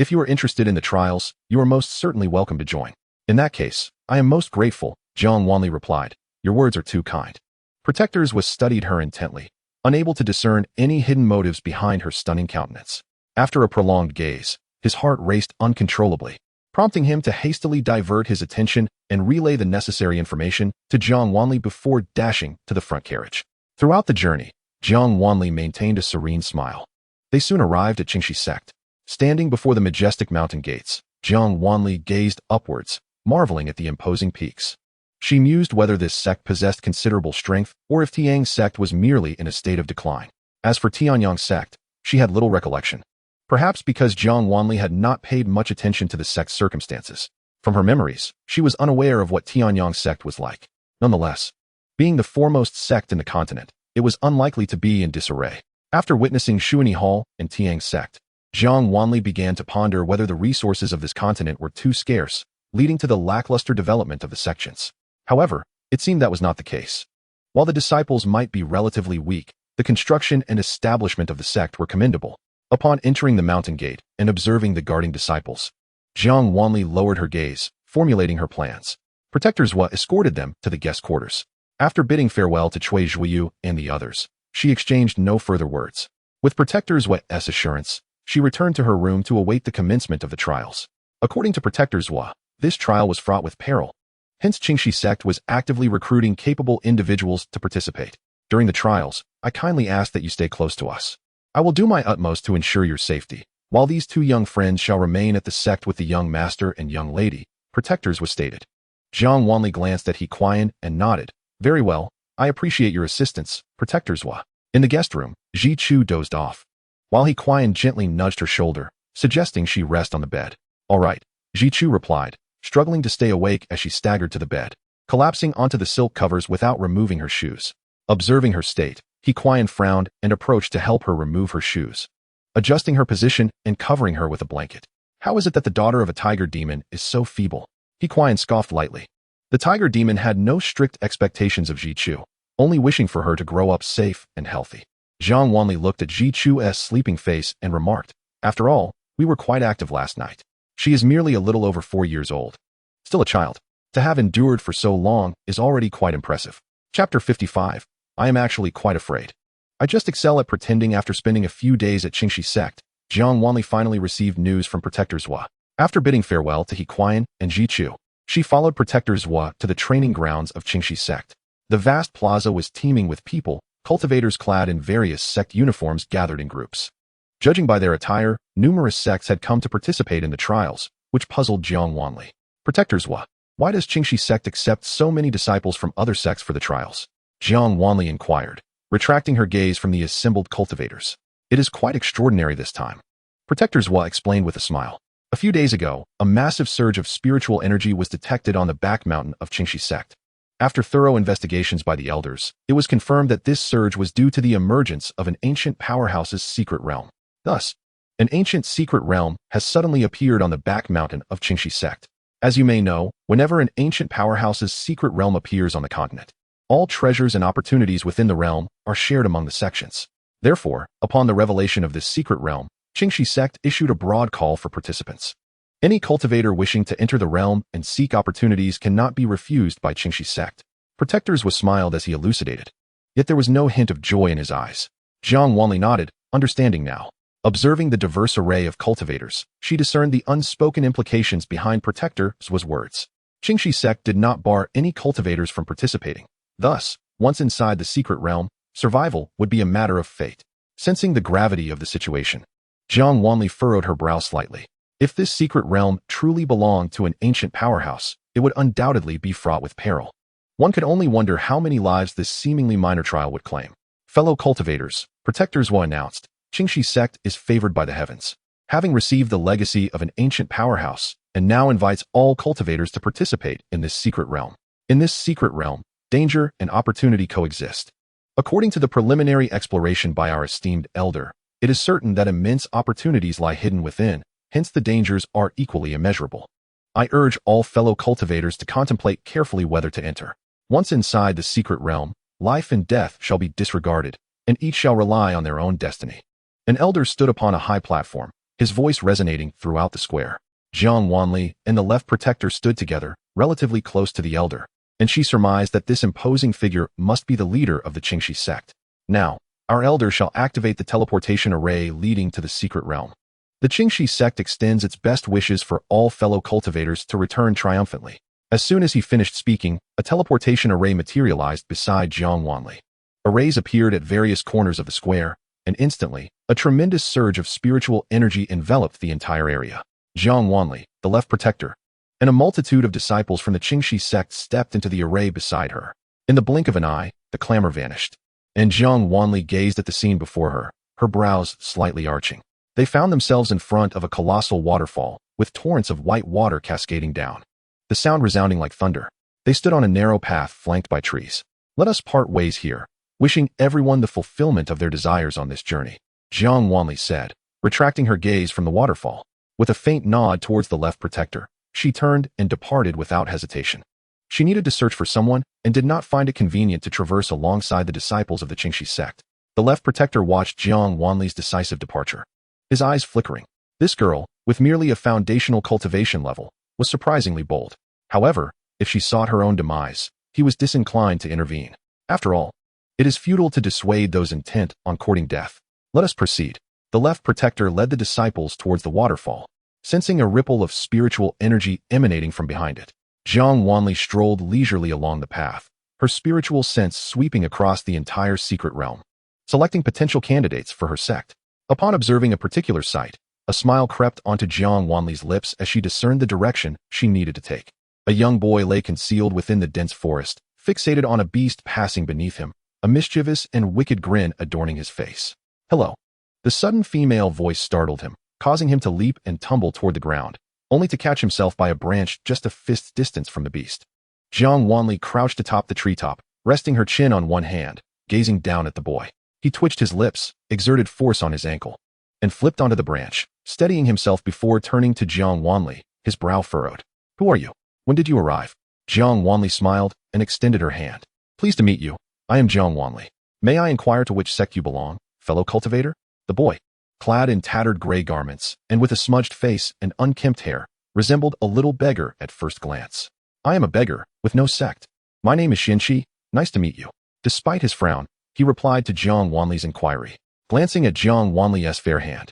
If you are interested in the trials, you are most certainly welcome to join. In that case, I am most grateful, Jiang Wanli replied. Your words are too kind. Protectors Wu studied her intently, unable to discern any hidden motives behind her stunning countenance. After a prolonged gaze, his heart raced uncontrollably, prompting him to hastily divert his attention and relay the necessary information to Jiang Wanli before dashing to the front carriage. Throughout the journey, Jiang Wanli maintained a serene smile. They soon arrived at Qingxi sect. Standing before the majestic mountain gates, Jiang Wanli gazed upwards, marveling at the imposing peaks. She mused whether this sect possessed considerable strength or if Tiang sect was merely in a state of decline. As for Tianyang sect, she had little recollection. Perhaps because Jiang Wanli had not paid much attention to the sect's circumstances. From her memories, she was unaware of what Tianyang sect was like. Nonetheless, being the foremost sect in the continent, it was unlikely to be in disarray. After witnessing Shuani Hall and Tiang sect, Jiang Wanli began to ponder whether the resources of this continent were too scarce, leading to the lackluster development of the sections. However, it seemed that was not the case. While the disciples might be relatively weak, the construction and establishment of the sect were commendable. Upon entering the mountain gate and observing the guarding disciples, Jiang Wanli lowered her gaze, formulating her plans. Protectors Wu escorted them to the guest quarters. After bidding farewell to Cui Zhuyu and the others, she exchanged no further words. With Protectors Wu's assurance, she returned to her room to await the commencement of the trials. According to Protectors Wu, this trial was fraught with peril. Hence Qingxi sect was actively recruiting capable individuals to participate. During the trials, I kindly ask that you stay close to us. I will do my utmost to ensure your safety, while these two young friends shall remain at the sect with the young master and young lady, Protectors was stated. Jiang Wanli glanced at He Qian and nodded. Very well, I appreciate your assistance, Protectors Wu. In the guest room, Ji Chu dozed off, while He Qian gently nudged her shoulder, suggesting she rest on the bed. All right, Ji Chu replied, struggling to stay awake as she staggered to the bed, collapsing onto the silk covers without removing her shoes. Observing her state, He Qian frowned and approached to help her remove her shoes, adjusting her position and covering her with a blanket. How is it that the daughter of a tiger demon is so feeble? He Qian scoffed lightly. The tiger demon had no strict expectations of Ji Chu, only wishing for her to grow up safe and healthy. Jiang Wanli looked at Ji Chu's sleeping face and remarked, after all, we were quite active last night. She is merely a little over 4 years old. Still a child. To have endured for so long is already quite impressive. Chapter 55. I am actually quite afraid. I just excel at pretending. After spending a few days at Qingxi sect, Jiang Wanli finally received news from Protectors Wu. After bidding farewell to He Qian and Ji Chu, she followed Protectors Wu to the training grounds of Qingxi sect. The vast plaza was teeming with people, cultivators clad in various sect uniforms gathered in groups. Judging by their attire, numerous sects had come to participate in the trials, which puzzled Jiang Wanli. Protectors Wu, why does Qingxi sect accept so many disciples from other sects for the trials? Jiang Wanli inquired, retracting her gaze from the assembled cultivators. It is quite extraordinary this time. Protectors Wu explained with a smile. A few days ago, a massive surge of spiritual energy was detected on the back mountain of Qingxi sect. After thorough investigations by the elders, it was confirmed that this surge was due to the emergence of an ancient powerhouse's secret realm. Thus, an ancient secret realm has suddenly appeared on the back mountain of Qingxi sect. As you may know, whenever an ancient powerhouse's secret realm appears on the continent, all treasures and opportunities within the realm are shared among the sections. Therefore, upon the revelation of this secret realm, Xianxia sect issued a broad call for participants. Any cultivator wishing to enter the realm and seek opportunities cannot be refused by Xianxia sect. Protectors was smiled as he elucidated. Yet there was no hint of joy in his eyes. Jiang Wanli nodded, understanding now. Observing the diverse array of cultivators, she discerned the unspoken implications behind protectors' words. Xianxia sect did not bar any cultivators from participating. Thus, once inside the secret realm, survival would be a matter of fate. Sensing the gravity of the situation, Jiang Wanli furrowed her brow slightly. If this secret realm truly belonged to an ancient powerhouse, it would undoubtedly be fraught with peril. One could only wonder how many lives this seemingly minor trial would claim. Fellow cultivators, protectors were announced. Xianxia sect is favored by the heavens, having received the legacy of an ancient powerhouse, and now invites all cultivators to participate in this secret realm. In this secret realm, danger and opportunity coexist. According to the preliminary exploration by our esteemed elder, it is certain that immense opportunities lie hidden within, hence the dangers are equally immeasurable. I urge all fellow cultivators to contemplate carefully whether to enter. Once inside the secret realm, life and death shall be disregarded, and each shall rely on their own destiny. An elder stood upon a high platform, his voice resonating throughout the square. Jiang Wanli and the left protector stood together, relatively close to the elder, and she surmised that this imposing figure must be the leader of the Xianxia sect. Now, our elder shall activate the teleportation array leading to the secret realm. The Xianxia sect extends its best wishes for all fellow cultivators to return triumphantly. As soon as he finished speaking, a teleportation array materialized beside Jiang Wanli. Arrays appeared at various corners of the square, and instantly, a tremendous surge of spiritual energy enveloped the entire area. Jiang Wanli, the left protector, and a multitude of disciples from the Xianxia sect stepped into the array beside her. In the blink of an eye, the clamor vanished, and Jiang Wanli gazed at the scene before her, her brows slightly arching. They found themselves in front of a colossal waterfall, with torrents of white water cascading down, the sound resounding like thunder. They stood on a narrow path flanked by trees. Let us part ways here, wishing everyone the fulfillment of their desires on this journey, Jiang Wanli said, retracting her gaze from the waterfall. With a faint nod towards the left protector, she turned and departed without hesitation. She needed to search for someone and did not find it convenient to traverse alongside the disciples of the Xianxia sect. The left protector watched Jiang Wanli's decisive departure, his eyes flickering. This girl, with merely a foundational cultivation level, was surprisingly bold. However, if she sought her own demise, he was disinclined to intervene. After all, it is futile to dissuade those intent on courting death. Let us proceed. The left protector led the disciples towards the waterfall, sensing a ripple of spiritual energy emanating from behind it. Jiang Wanli strolled leisurely along the path, her spiritual sense sweeping across the entire secret realm, selecting potential candidates for her sect. Upon observing a particular site, a smile crept onto Jiang Wanli's lips as she discerned the direction she needed to take. A young boy lay concealed within the dense forest, fixated on a beast passing beneath him, a mischievous and wicked grin adorning his face. Hello. The sudden female voice startled him, causing him to leap and tumble toward the ground, only to catch himself by a branch just a fist's distance from the beast. Jiang Wanli crouched atop the treetop, resting her chin on one hand, gazing down at the boy. He twitched his lips, exerted force on his ankle, and flipped onto the branch, steadying himself before turning to Jiang Wanli, his brow furrowed. Who are you? When did you arrive? Jiang Wanli smiled and extended her hand. Pleased to meet you. I am Jiang Wanli. May I inquire to which sect you belong, fellow cultivator? The boy, clad in tattered gray garments and with a smudged face and unkempt hair, resembled a little beggar at first glance. I am a beggar, with no sect. My name is Xianxia. Nice to meet you. Despite his frown, he replied to Jiang Wanli's inquiry, glancing at Jiang Wanli's fair hand.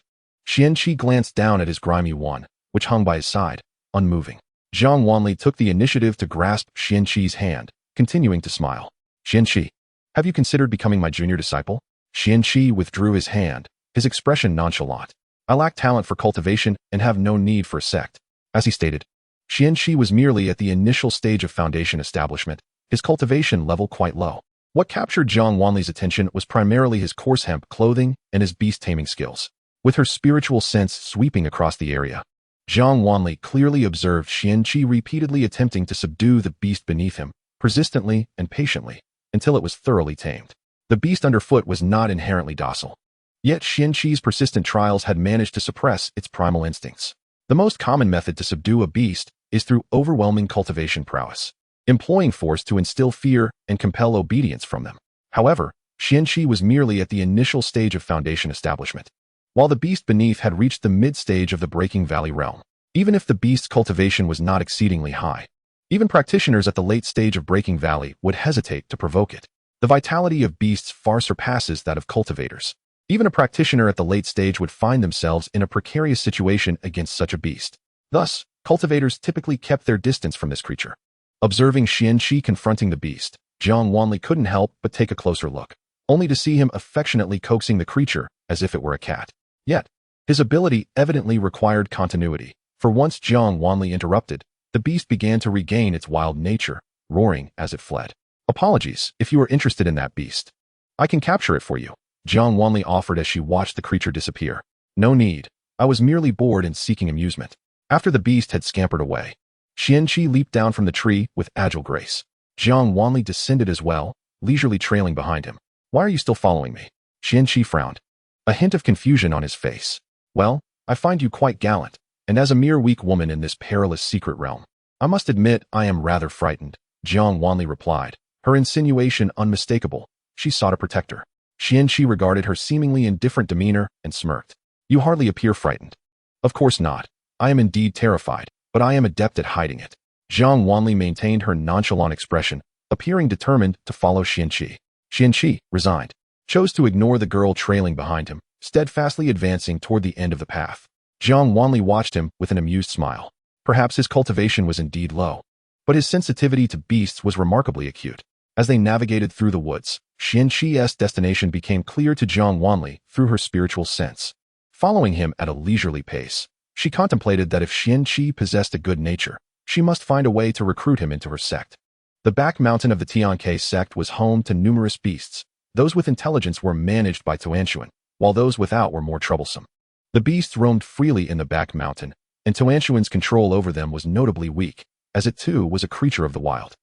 Xianxia glanced down at his grimy one, which hung by his side, unmoving. Jiang Wanli took the initiative to grasp Xianxia's hand, continuing to smile. Xianxia, have you considered becoming my junior disciple? Xianxia withdrew his hand, his expression nonchalant. I lack talent for cultivation and have no need for a sect. As he stated, Xianxia was merely at the initial stage of foundation establishment, his cultivation level quite low. What captured Jiang Wanli's attention was primarily his coarse hemp clothing and his beast-taming skills. With her spiritual sense sweeping across the area, Jiang Wanli clearly observed Xianxia repeatedly attempting to subdue the beast beneath him, persistently and patiently, until it was thoroughly tamed. The beast underfoot was not inherently docile. Yet Xianxia's persistent trials had managed to suppress its primal instincts. The most common method to subdue a beast is through overwhelming cultivation prowess, employing force to instill fear and compel obedience from them. However, Xianxi was merely at the initial stage of foundation establishment, while the beast beneath had reached the mid-stage of the Breaking Valley realm. Even if the beast's cultivation was not exceedingly high, even practitioners at the late stage of Breaking Valley would hesitate to provoke it. The vitality of beasts far surpasses that of cultivators. Even a practitioner at the late stage would find themselves in a precarious situation against such a beast. Thus, cultivators typically kept their distance from this creature. Observing Xianxi confronting the beast, Jiang Wanli couldn't help but take a closer look, only to see him affectionately coaxing the creature as if it were a cat. Yet, his ability evidently required continuity, for once Jiang Wanli interrupted, the beast began to regain its wild nature, roaring as it fled. Apologies, if you are interested in that beast. I can capture it for you, Jiang Wanli offered as she watched the creature disappear. No need. I was merely bored and seeking amusement. After the beast had scampered away, Xianxi leaped down from the tree with agile grace. Jiang Wanli descended as well, leisurely trailing behind him. Why are you still following me? Xianxi frowned, a hint of confusion on his face. Well, I find you quite gallant, and as a mere weak woman in this perilous secret realm, I must admit I am rather frightened, Jiang Wanli replied, her insinuation unmistakable. She sought a protector. Xianxi regarded her seemingly indifferent demeanor and smirked. You hardly appear frightened. Of course not. I am indeed terrified, but I am adept at hiding it. Jiang Wanli maintained her nonchalant expression, appearing determined to follow Xianxi. Xianxi, resigned, chose to ignore the girl trailing behind him, steadfastly advancing toward the end of the path. Jiang Wanli watched him with an amused smile. Perhaps his cultivation was indeed low, but his sensitivity to beasts was remarkably acute. As they navigated through the woods, Xianxi's destination became clear to Jiang Wanli through her spiritual sense. Following him at a leisurely pace, she contemplated that if Xianxi possessed a good nature, she must find a way to recruit him into her sect. The back mountain of the Xianxia sect was home to numerous beasts. Those with intelligence were managed by Tuanshuan, while those without were more troublesome. The beasts roamed freely in the back mountain, and Tuanshuan's control over them was notably weak, as it too was a creature of the wild.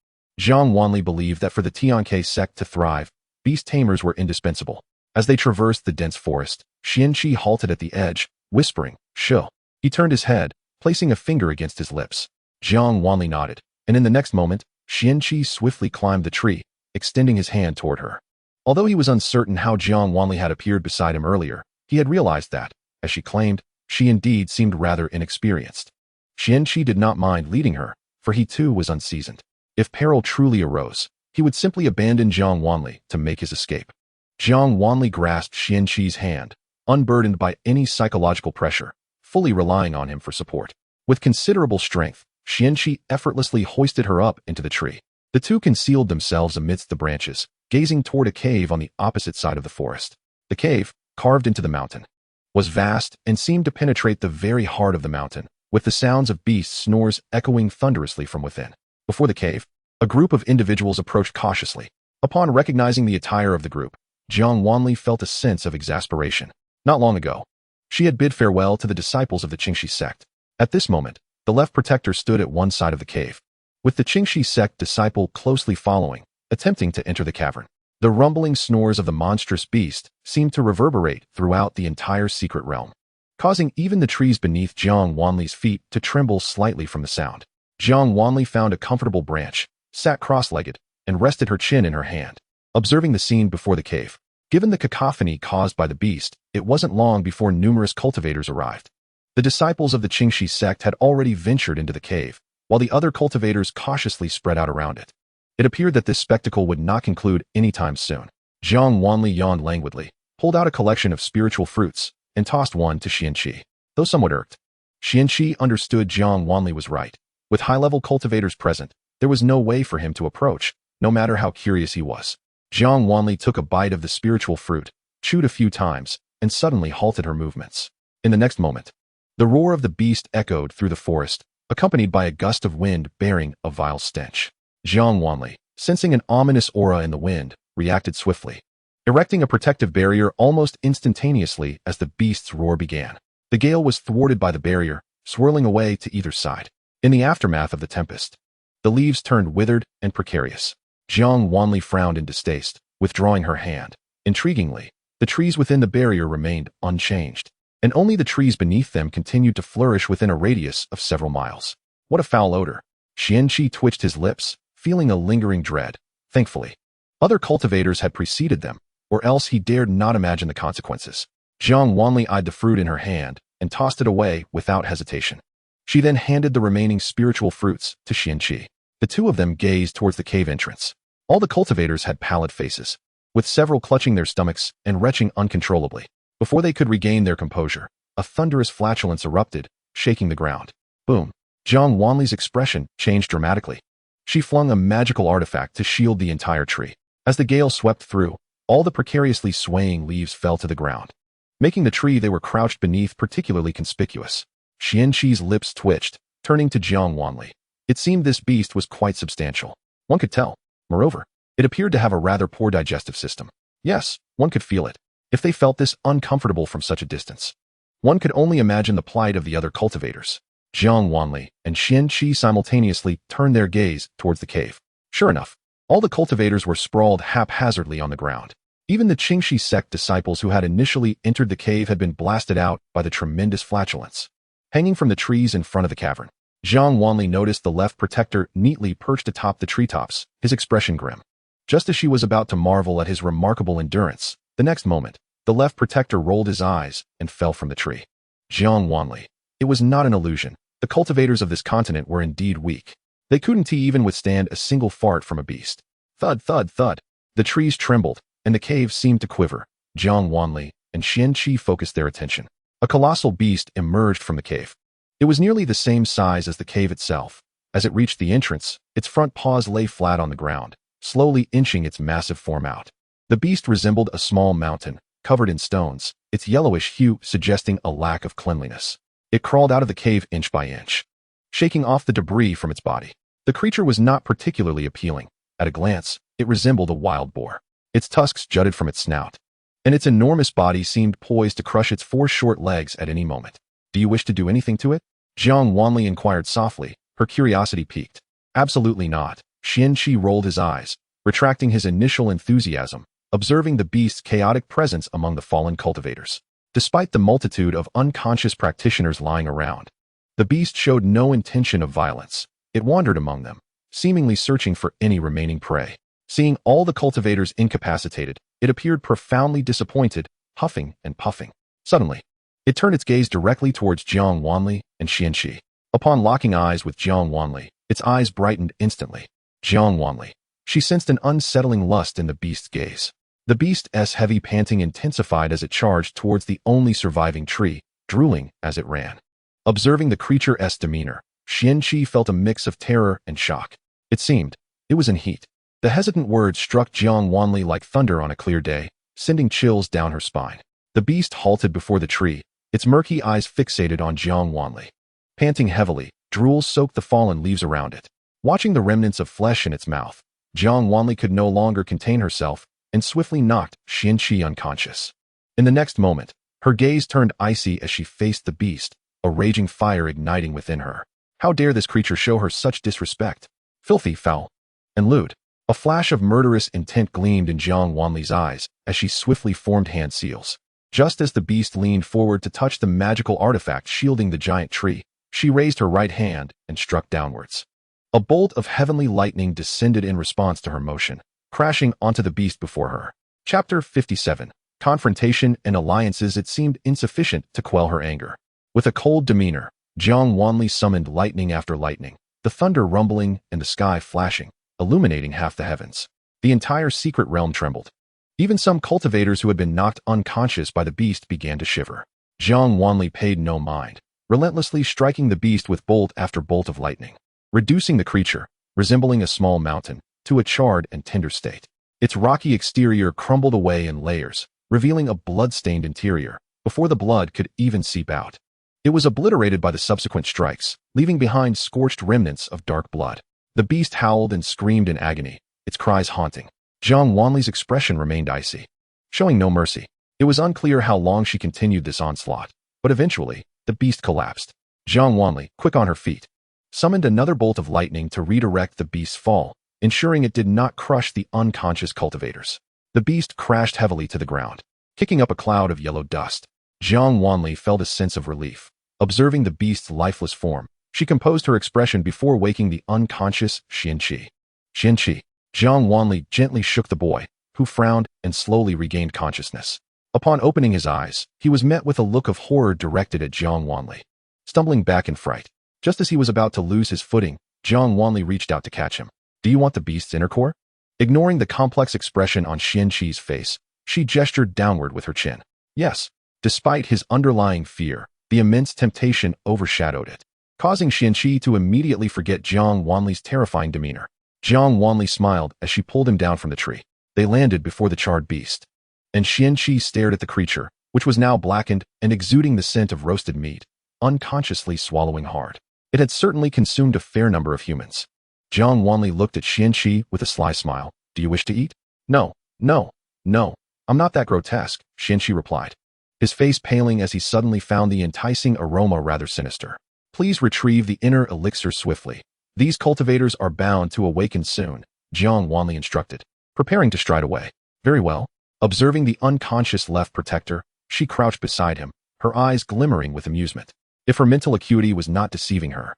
Jiang Wanli believed that for the Xianxia sect to thrive, beast tamers were indispensable. As they traversed the dense forest, Xianxi halted at the edge, whispering, "Shill." He turned his head, placing a finger against his lips. Jiang Wanli nodded, and in the next moment, Xianxi swiftly climbed the tree, extending his hand toward her. Although he was uncertain how Jiang Wanli had appeared beside him earlier, he had realized that, as she claimed, she indeed seemed rather inexperienced. Xianxi did not mind leading her, for he too was unseasoned. If peril truly arose, he would simply abandon Jiang Wanli to make his escape. Jiang Wanli grasped Xianxi's hand, unburdened by any psychological pressure, fully relying on him for support. With considerable strength, Xianxi effortlessly hoisted her up into the tree. The two concealed themselves amidst the branches, gazing toward a cave on the opposite side of the forest. The cave, carved into the mountain, was vast and seemed to penetrate the very heart of the mountain, with the sounds of beasts' snores echoing thunderously from within. Before the cave, a group of individuals approached cautiously. Upon recognizing the attire of the group, Jiang Wanli felt a sense of exasperation. Not long ago, she had bid farewell to the disciples of the Xianxia sect. At this moment, the left protector stood at one side of the cave, with the Xianxia sect disciple closely following, attempting to enter the cavern. The rumbling snores of the monstrous beast seemed to reverberate throughout the entire secret realm, causing even the trees beneath Jiang Wanli's feet to tremble slightly from the sound. Jiang Wanli found a comfortable branch, sat cross-legged, and rested her chin in her hand, observing the scene before the cave. Given the cacophony caused by the beast, it wasn't long before numerous cultivators arrived. The disciples of the Xianxia sect had already ventured into the cave, while the other cultivators cautiously spread out around it. It appeared that this spectacle would not conclude anytime soon. Jiang Wanli yawned languidly, pulled out a collection of spiritual fruits, and tossed one to Xianxi. Though somewhat irked, Xianxi understood Jiang Wanli was right. With high-level cultivators present, there was no way for him to approach, no matter how curious he was. Jiang Wanli took a bite of the spiritual fruit, chewed a few times, and suddenly halted her movements. In the next moment, the roar of the beast echoed through the forest, accompanied by a gust of wind bearing a vile stench. Jiang Wanli, sensing an ominous aura in the wind, reacted swiftly, erecting a protective barrier almost instantaneously as the beast's roar began. The gale was thwarted by the barrier, swirling away to either side. In the aftermath of the tempest, the leaves turned withered and precarious. Jiang Wanli frowned in distaste, withdrawing her hand. Intriguingly, the trees within the barrier remained unchanged, and only the trees beneath them continued to flourish within a radius of several miles. What a foul odor! Xianxi twitched his lips, feeling a lingering dread. Thankfully, other cultivators had preceded them, or else he dared not imagine the consequences. Jiang Wanli eyed the fruit in her hand and tossed it away without hesitation. She then handed the remaining spiritual fruits to Xianxia. The two of them gazed towards the cave entrance. All the cultivators had pallid faces, with several clutching their stomachs and retching uncontrollably. Before they could regain their composure, a thunderous flatulence erupted, shaking the ground. Boom! Jiang Wanli's expression changed dramatically. She flung a magical artifact to shield the entire tree. As the gale swept through, all the precariously swaying leaves fell to the ground, making the tree they were crouched beneath particularly conspicuous. Xianxi's lips twitched, turning to Jiang Wanli. It seemed this beast was quite substantial. One could tell. Moreover, it appeared to have a rather poor digestive system. Yes, one could feel it. If they felt this uncomfortable from such a distance, one could only imagine the plight of the other cultivators. Jiang Wanli and Xianxia simultaneously turned their gaze towards the cave. Sure enough, all the cultivators were sprawled haphazardly on the ground. Even the Qingxi sect disciples who had initially entered the cave had been blasted out by the tremendous flatulence. Hanging from the trees in front of the cavern, Jiang Wanli noticed the left protector neatly perched atop the treetops, his expression grim. Just as she was about to marvel at his remarkable endurance, the next moment, the left protector rolled his eyes and fell from the tree. Jiang Wanli. It was not an illusion. The cultivators of this continent were indeed weak. They couldn't even withstand a single fart from a beast. Thud, thud, thud. The trees trembled, and the cave seemed to quiver. Jiang Wanli and Xianxia focused their attention. A colossal beast emerged from the cave. It was nearly the same size as the cave itself. As it reached the entrance, its front paws lay flat on the ground, slowly inching its massive form out. The beast resembled a small mountain, covered in stones, its yellowish hue suggesting a lack of cleanliness. It crawled out of the cave inch by inch, shaking off the debris from its body. The creature was not particularly appealing. At a glance, it resembled a wild boar. Its tusks jutted from its snout, and its enormous body seemed poised to crush its 4 short legs at any moment. Do you wish to do anything to it? Jiang Wanli inquired softly, her curiosity piqued. Absolutely not. Xianxia rolled his eyes, retracting his initial enthusiasm, observing the beast's chaotic presence among the fallen cultivators. Despite the multitude of unconscious practitioners lying around, the beast showed no intention of violence. It wandered among them, seemingly searching for any remaining prey. Seeing all the cultivators incapacitated, it appeared profoundly disappointed, huffing and puffing. Suddenly, it turned its gaze directly towards Jiang Wanli and Xianxia. Upon locking eyes with Jiang Wanli, its eyes brightened instantly. Jiang Wanli. She sensed an unsettling lust in the beast's gaze. The beast's heavy panting intensified as it charged towards the only surviving tree, drooling as it ran. Observing the creature's demeanor, Xianxia felt a mix of terror and shock. It seemed it was in heat. The hesitant words struck Jiang Wanli like thunder on a clear day, sending chills down her spine. The beast halted before the tree, its murky eyes fixated on Jiang Wanli. Panting heavily, drool soaked the fallen leaves around it. Watching the remnants of flesh in its mouth, Jiang Wanli could no longer contain herself and swiftly knocked Xianxia unconscious. In the next moment, her gaze turned icy as she faced the beast, a raging fire igniting within her. How dare this creature show her such disrespect? Filthy, foul, and lewd. A flash of murderous intent gleamed in Jiang Wanli's eyes as she swiftly formed hand seals. Just as the beast leaned forward to touch the magical artifact shielding the giant tree, she raised her right hand and struck downwards. A bolt of heavenly lightning descended in response to her motion, crashing onto the beast before her. Chapter 57. Confrontation and alliances. It seemed insufficient to quell her anger. With a cold demeanor, Jiang Wanli summoned lightning after lightning, the thunder rumbling and the sky flashing, illuminating half the heavens. The entire secret realm trembled. Even some cultivators who had been knocked unconscious by the beast began to shiver. Jiang Wanli paid no mind, relentlessly striking the beast with bolt after bolt of lightning, reducing the creature, resembling a small mountain, to a charred and tender state. Its rocky exterior crumbled away in layers, revealing a blood-stained interior, before the blood could even seep out. It was obliterated by the subsequent strikes, leaving behind scorched remnants of dark blood. The beast howled and screamed in agony, its cries haunting. Jiang Wanli's expression remained icy, showing no mercy. It was unclear how long she continued this onslaught, but eventually, the beast collapsed. Jiang Wanli, quick on her feet, summoned another bolt of lightning to redirect the beast's fall, ensuring it did not crush the unconscious cultivators. The beast crashed heavily to the ground, kicking up a cloud of yellow dust. Jiang Wanli felt a sense of relief. Observing the beast's lifeless form, she composed her expression before waking the unconscious Xianxia. Xianxia. Jiang Wanli gently shook the boy, who frowned and slowly regained consciousness. Upon opening his eyes, he was met with a look of horror directed at Jiang Wanli. Stumbling back in fright, just as he was about to lose his footing, Jiang Wanli reached out to catch him. Do you want the beast's inner core? Ignoring the complex expression on Xianxi's face, she gestured downward with her chin. Yes. Despite his underlying fear, the immense temptation overshadowed it, causing Xianxi to immediately forget Jiang Wanli's terrifying demeanor. Jiang Wanli smiled as she pulled him down from the tree. They landed before the charred beast, and Xianxi stared at the creature, which was now blackened and exuding the scent of roasted meat, unconsciously swallowing hard. It had certainly consumed a fair number of humans. Jiang Wanli looked at Xianxi with a sly smile. Do you wish to eat? No, no, no. I'm not that grotesque, Xianxi replied, his face paling as he suddenly found the enticing aroma rather sinister. Please retrieve the inner elixir swiftly. These cultivators are bound to awaken soon, Jiang Wanli instructed, preparing to stride away. Very well. Observing the unconscious left protector, she crouched beside him, her eyes glimmering with amusement. If her mental acuity was not deceiving her,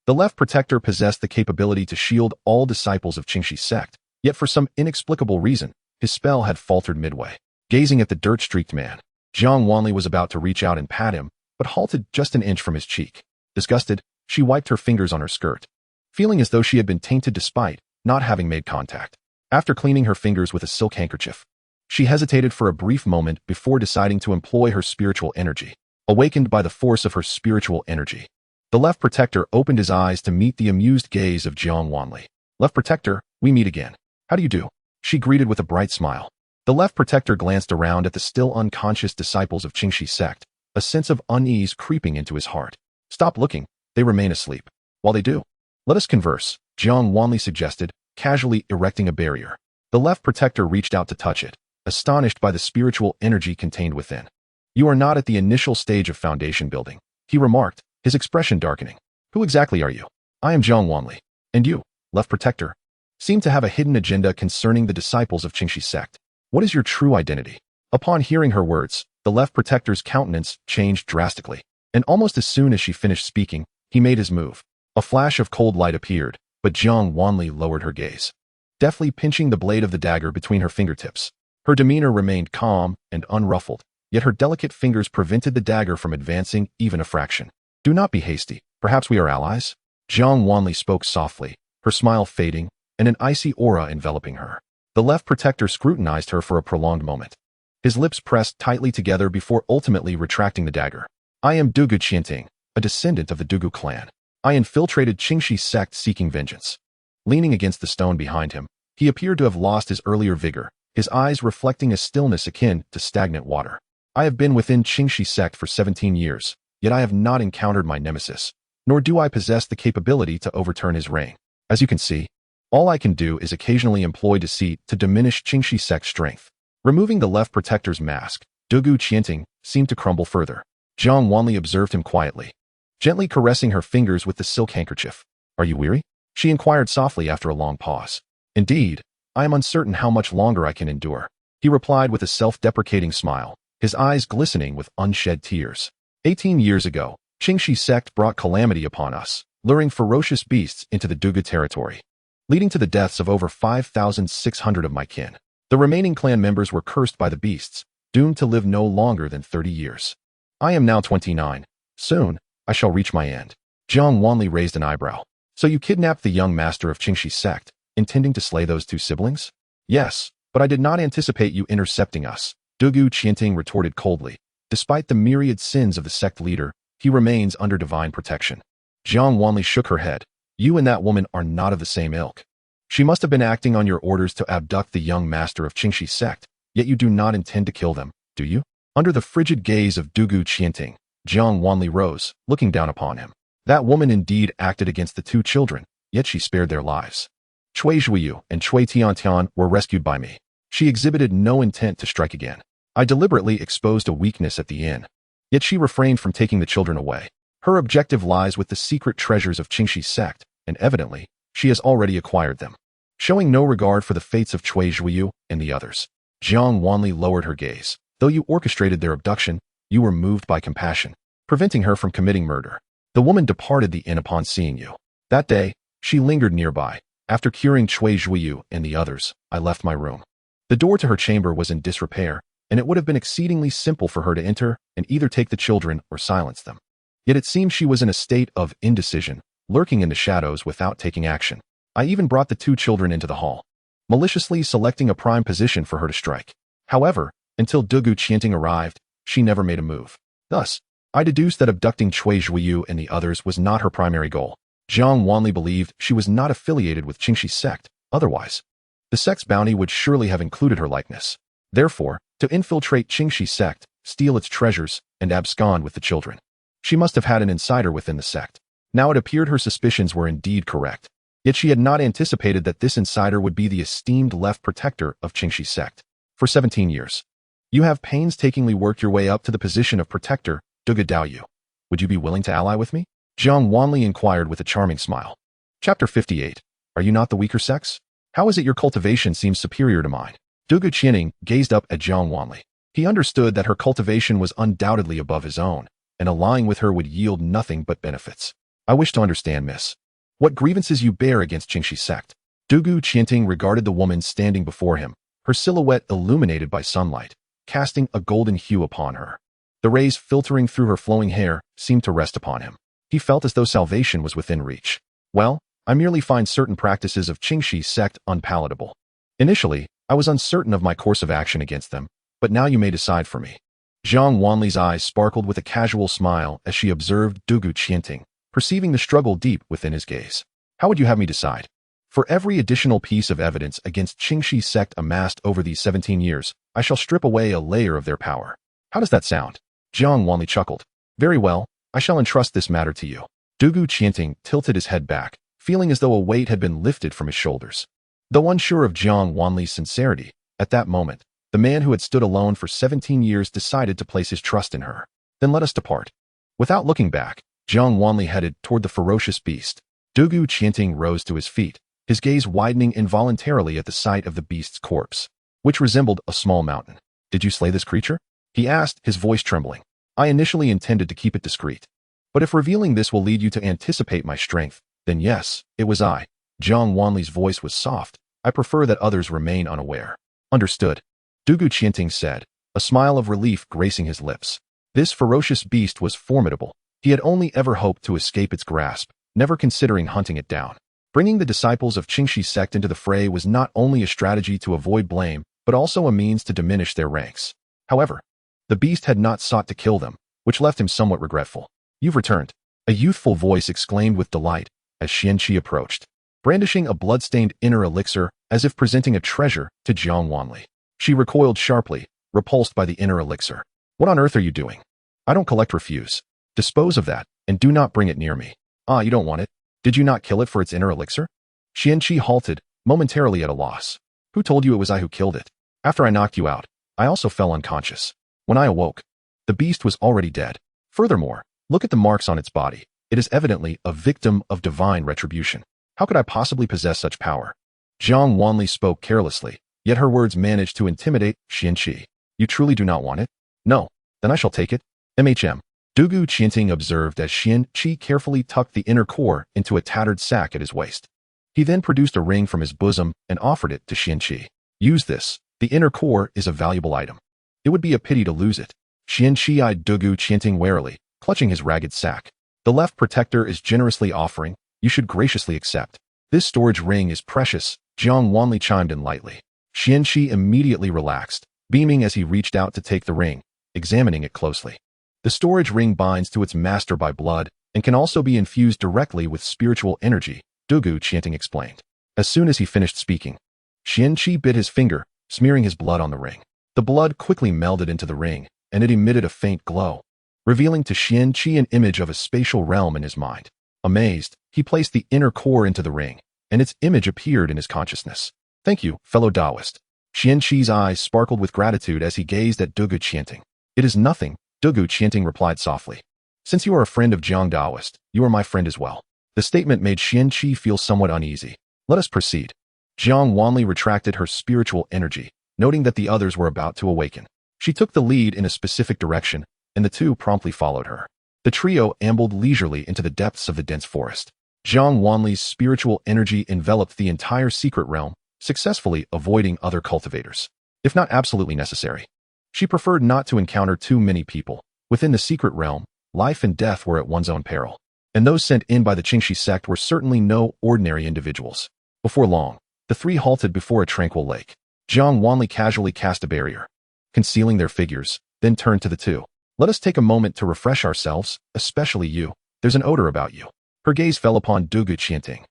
the left protector possessed the capability to shield all disciples of Xianxi's sect, yet for some inexplicable reason, his spell had faltered midway. Gazing at the dirt-streaked man, Jiang Wanli was about to reach out and pat him, but halted just an inch from his cheek. Disgusted, she wiped her fingers on her skirt, feeling as though she had been tainted despite not having made contact. After cleaning her fingers with a silk handkerchief, she hesitated for a brief moment before deciding to employ her spiritual energy. Awakened by the force of her spiritual energy, the left protector opened his eyes to meet the amused gaze of Jiang Wanli. Left protector, we meet again. How do you do? She greeted with a bright smile. The left protector glanced around at the still unconscious disciples of Xianxi's sect, a sense of unease creeping into his heart. Stop looking, they remain asleep. While they do, let us converse, Jiang Wanli suggested, casually erecting a barrier. The left protector reached out to touch it, astonished by the spiritual energy contained within. You are not at the initial stage of foundation building, he remarked, his expression darkening. Who exactly are you? I am Jiang Wanli. And you, left protector, seem to have a hidden agenda concerning the disciples of Xianxi's sect. What is your true identity? Upon hearing her words, the left protector's countenance changed drastically, and almost as soon as she finished speaking, he made his move. A flash of cold light appeared, but Jiang Wanli lowered her gaze, deftly pinching the blade of the dagger between her fingertips. Her demeanor remained calm and unruffled, yet her delicate fingers prevented the dagger from advancing even a fraction. Do not be hasty. Perhaps we are allies? Jiang Wanli spoke softly, her smile fading, and an icy aura enveloping her. The left protector scrutinized her for a prolonged moment. His lips pressed tightly together before ultimately retracting the dagger. I am Dugu Qianting, a descendant of the Dugu clan. I infiltrated Xianxi's sect seeking vengeance. Leaning against the stone behind him, he appeared to have lost his earlier vigor, his eyes reflecting a stillness akin to stagnant water. I have been within Xianxi's sect for 17 years, yet I have not encountered my nemesis, nor do I possess the capability to overturn his reign. As you can see, all I can do is occasionally employ deceit to diminish Xianxi's sect's strength. Removing the left protector's mask, Dugu Qianting seemed to crumble further. Jiang Wanli observed him quietly, gently caressing her fingers with the silk handkerchief. Are you weary? She inquired softly after a long pause. Indeed, I am uncertain how much longer I can endure, he replied with a self-deprecating smile, his eyes glistening with unshed tears. 18 years ago, Xianxi's sect brought calamity upon us, luring ferocious beasts into the Dugu territory, leading to the deaths of over 5,600 of my kin. The remaining clan members were cursed by the beasts, doomed to live no longer than 30 years. I am now 29. Soon, I shall reach my end. Jiang Wanli raised an eyebrow. So you kidnapped the young master of Xianxi's sect, intending to slay those two siblings? Yes, but I did not anticipate you intercepting us, Dugu Qianting retorted coldly. Despite the myriad sins of the sect leader, he remains under divine protection. Jiang Wanli shook her head. You and that woman are not of the same ilk. She must have been acting on your orders to abduct the young master of Xianxi's sect, yet you do not intend to kill them, do you? Under the frigid gaze of Dugu Qianting, Jiang Wanli rose, looking down upon him. That woman indeed acted against the two children, yet she spared their lives. Cui Zhuyu and Cui Tiantian were rescued by me. She exhibited no intent to strike again. I deliberately exposed a weakness at the inn, yet she refrained from taking the children away. Her objective lies with the secret treasures of Xianxi's sect, and evidently, she has already acquired them. Showing no regard for the fates of Cui Zhuyu and the others, Jiang Wanli lowered her gaze. Though you orchestrated their abduction, you were moved by compassion, preventing her from committing murder. The woman departed the inn upon seeing you. That day, she lingered nearby. After curing Cui Zhuyu and the others, I left my room. The door to her chamber was in disrepair, and it would have been exceedingly simple for her to enter and either take the children or silence them. Yet it seemed she was in a state of indecision, lurking in the shadows without taking action. I even brought the 2 children into the hall, maliciously selecting a prime position for her to strike. However, until Dugu Qianting arrived, she never made a move. Thus, I deduced that abducting Cui Zhuyu and the others was not her primary goal. Jiang Wanli believed she was not affiliated with Qingxi sect, otherwise, the sect's bounty would surely have included her likeness. Therefore, to infiltrate Qingxi sect, steal its treasures, and abscond with the children, she must have had an insider within the sect. Now it appeared her suspicions were indeed correct. Yet she had not anticipated that this insider would be the esteemed left protector of Qingxi sect. For 17 years, you have painstakingly worked your way up to the position of protector, Dugu Daoyu. Would you be willing to ally with me? Jiang Wanli inquired with a charming smile. Chapter 58. Are you not the weaker sex? How is it your cultivation seems superior to mine? Dugu Qianting gazed up at Jiang Wanli. He understood that her cultivation was undoubtedly above his own, and allying with her would yield nothing but benefits. I wish to understand, miss, what grievances you bear against Qingxi sect. Dugu Qianting regarded the woman standing before him, her silhouette illuminated by sunlight, casting a golden hue upon her. The rays filtering through her flowing hair seemed to rest upon him. He felt as though salvation was within reach. Well, I merely find certain practices of Qingxi sect unpalatable. Initially, I was uncertain of my course of action against them, but now you may decide for me. Jiang Wanli's eyes sparkled with a casual smile as she observed Dugu Qianting, perceiving the struggle deep within his gaze. How would you have me decide? For every additional piece of evidence against Qingxi sect amassed over these 17 years, I shall strip away a layer of their power. How does that sound? Jiang Wanli chuckled. Very well, I shall entrust this matter to you. Dugu Qianting tilted his head back, feeling as though a weight had been lifted from his shoulders. Though unsure of Jiang Wanli's sincerity, at that moment, the man who had stood alone for 17 years decided to place his trust in her. Then let us depart. Without looking back, Jiang Wanli headed toward the ferocious beast. Dugu Qianting rose to his feet, his gaze widening involuntarily at the sight of the beast's corpse, which resembled a small mountain. Did you slay this creature? He asked, his voice trembling. I initially intended to keep it discreet. But if revealing this will lead you to anticipate my strength, then yes, it was I. Jiang Wanli's voice was soft. I prefer that others remain unaware. Understood. Dugu Qianting said, a smile of relief gracing his lips. This ferocious beast was formidable. He had only ever hoped to escape its grasp, never considering hunting it down. Bringing the disciples of Qingxi sect into the fray was not only a strategy to avoid blame, but also a means to diminish their ranks. However, the beast had not sought to kill them, which left him somewhat regretful. You've returned. A youthful voice exclaimed with delight as Xianxia approached, brandishing a blood-stained inner elixir as if presenting a treasure to Jiang Wanli. She recoiled sharply, repulsed by the inner elixir. What on earth are you doing? I don't collect refuse. Dispose of that, and do not bring it near me. Ah, you don't want it? Did you not kill it for its inner elixir? Xianxia halted, momentarily at a loss. Who told you it was I who killed it? After I knocked you out, I also fell unconscious. When I awoke, the beast was already dead. Furthermore, look at the marks on its body. It is evidently a victim of divine retribution. How could I possibly possess such power? Jiang Wanli spoke carelessly, yet her words managed to intimidate Xianxia. You truly do not want it? No. Then I shall take it. MHM. Dugu Qianting observed as Xianxia carefully tucked the inner core into a tattered sack at his waist. He then produced a ring from his bosom and offered it to Xianxia. Use this. The inner core is a valuable item. It would be a pity to lose it. Xianxia eyed Dugu Qianting warily, clutching his ragged sack. The left protector is generously offering. You should graciously accept. This storage ring is precious, Jiang Wanli chimed in lightly. Xianxia immediately relaxed, beaming as he reached out to take the ring, examining it closely. The storage ring binds to its master by blood and can also be infused directly with spiritual energy, Dugu Qianting explained. As soon as he finished speaking, Xianxia bit his finger, smearing his blood on the ring. The blood quickly melded into the ring, and it emitted a faint glow, revealing to Xianxia an image of a spatial realm in his mind. Amazed, he placed the inner core into the ring, and its image appeared in his consciousness. Thank you, fellow Taoist. Xianxia's eyes sparkled with gratitude as he gazed at Dugu Qianting. It is nothing, Dugu Qianting replied softly. Since you are a friend of Jiang Taoist, you are my friend as well. The statement made Xianxia feel somewhat uneasy. Let us proceed. Jiang Wanli retracted her spiritual energy, noting that the others were about to awaken. She took the lead in a specific direction, and the two promptly followed her. The trio ambled leisurely into the depths of the dense forest. Jiang Wanli's spiritual energy enveloped the entire secret realm, successfully avoiding other cultivators. if not absolutely necessary. She preferred not to encounter too many people. Within the secret realm, life and death were at one's own peril, and those sent in by the Xianxia sect were certainly no ordinary individuals. Before long, the three halted before a tranquil lake. Jiang Wanli casually cast a barrier, concealing their figures, then turned to the two. Let us take a moment to refresh ourselves, especially you. There's an odor about you. Her gaze fell upon Dugu Qianting,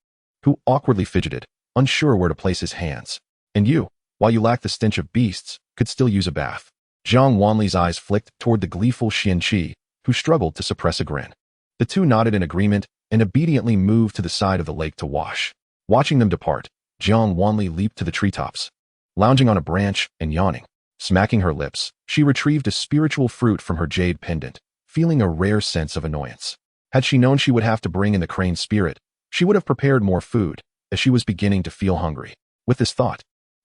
who awkwardly fidgeted, unsure where to place his hands. And you, while you lack the stench of beasts, could still use a bath. Jiang Wanli's eyes flicked toward the gleeful Xianxia, who struggled to suppress a grin. The two nodded in agreement and obediently moved to the side of the lake to wash. Watching them depart, Jiang Wanli leaped to the treetops. Lounging on a branch and yawning, smacking her lips, she retrieved a spiritual fruit from her jade pendant, feeling a rare sense of annoyance. Had she known she would have to bring in the crane spirit, she would have prepared more food, as she was beginning to feel hungry. With this thought,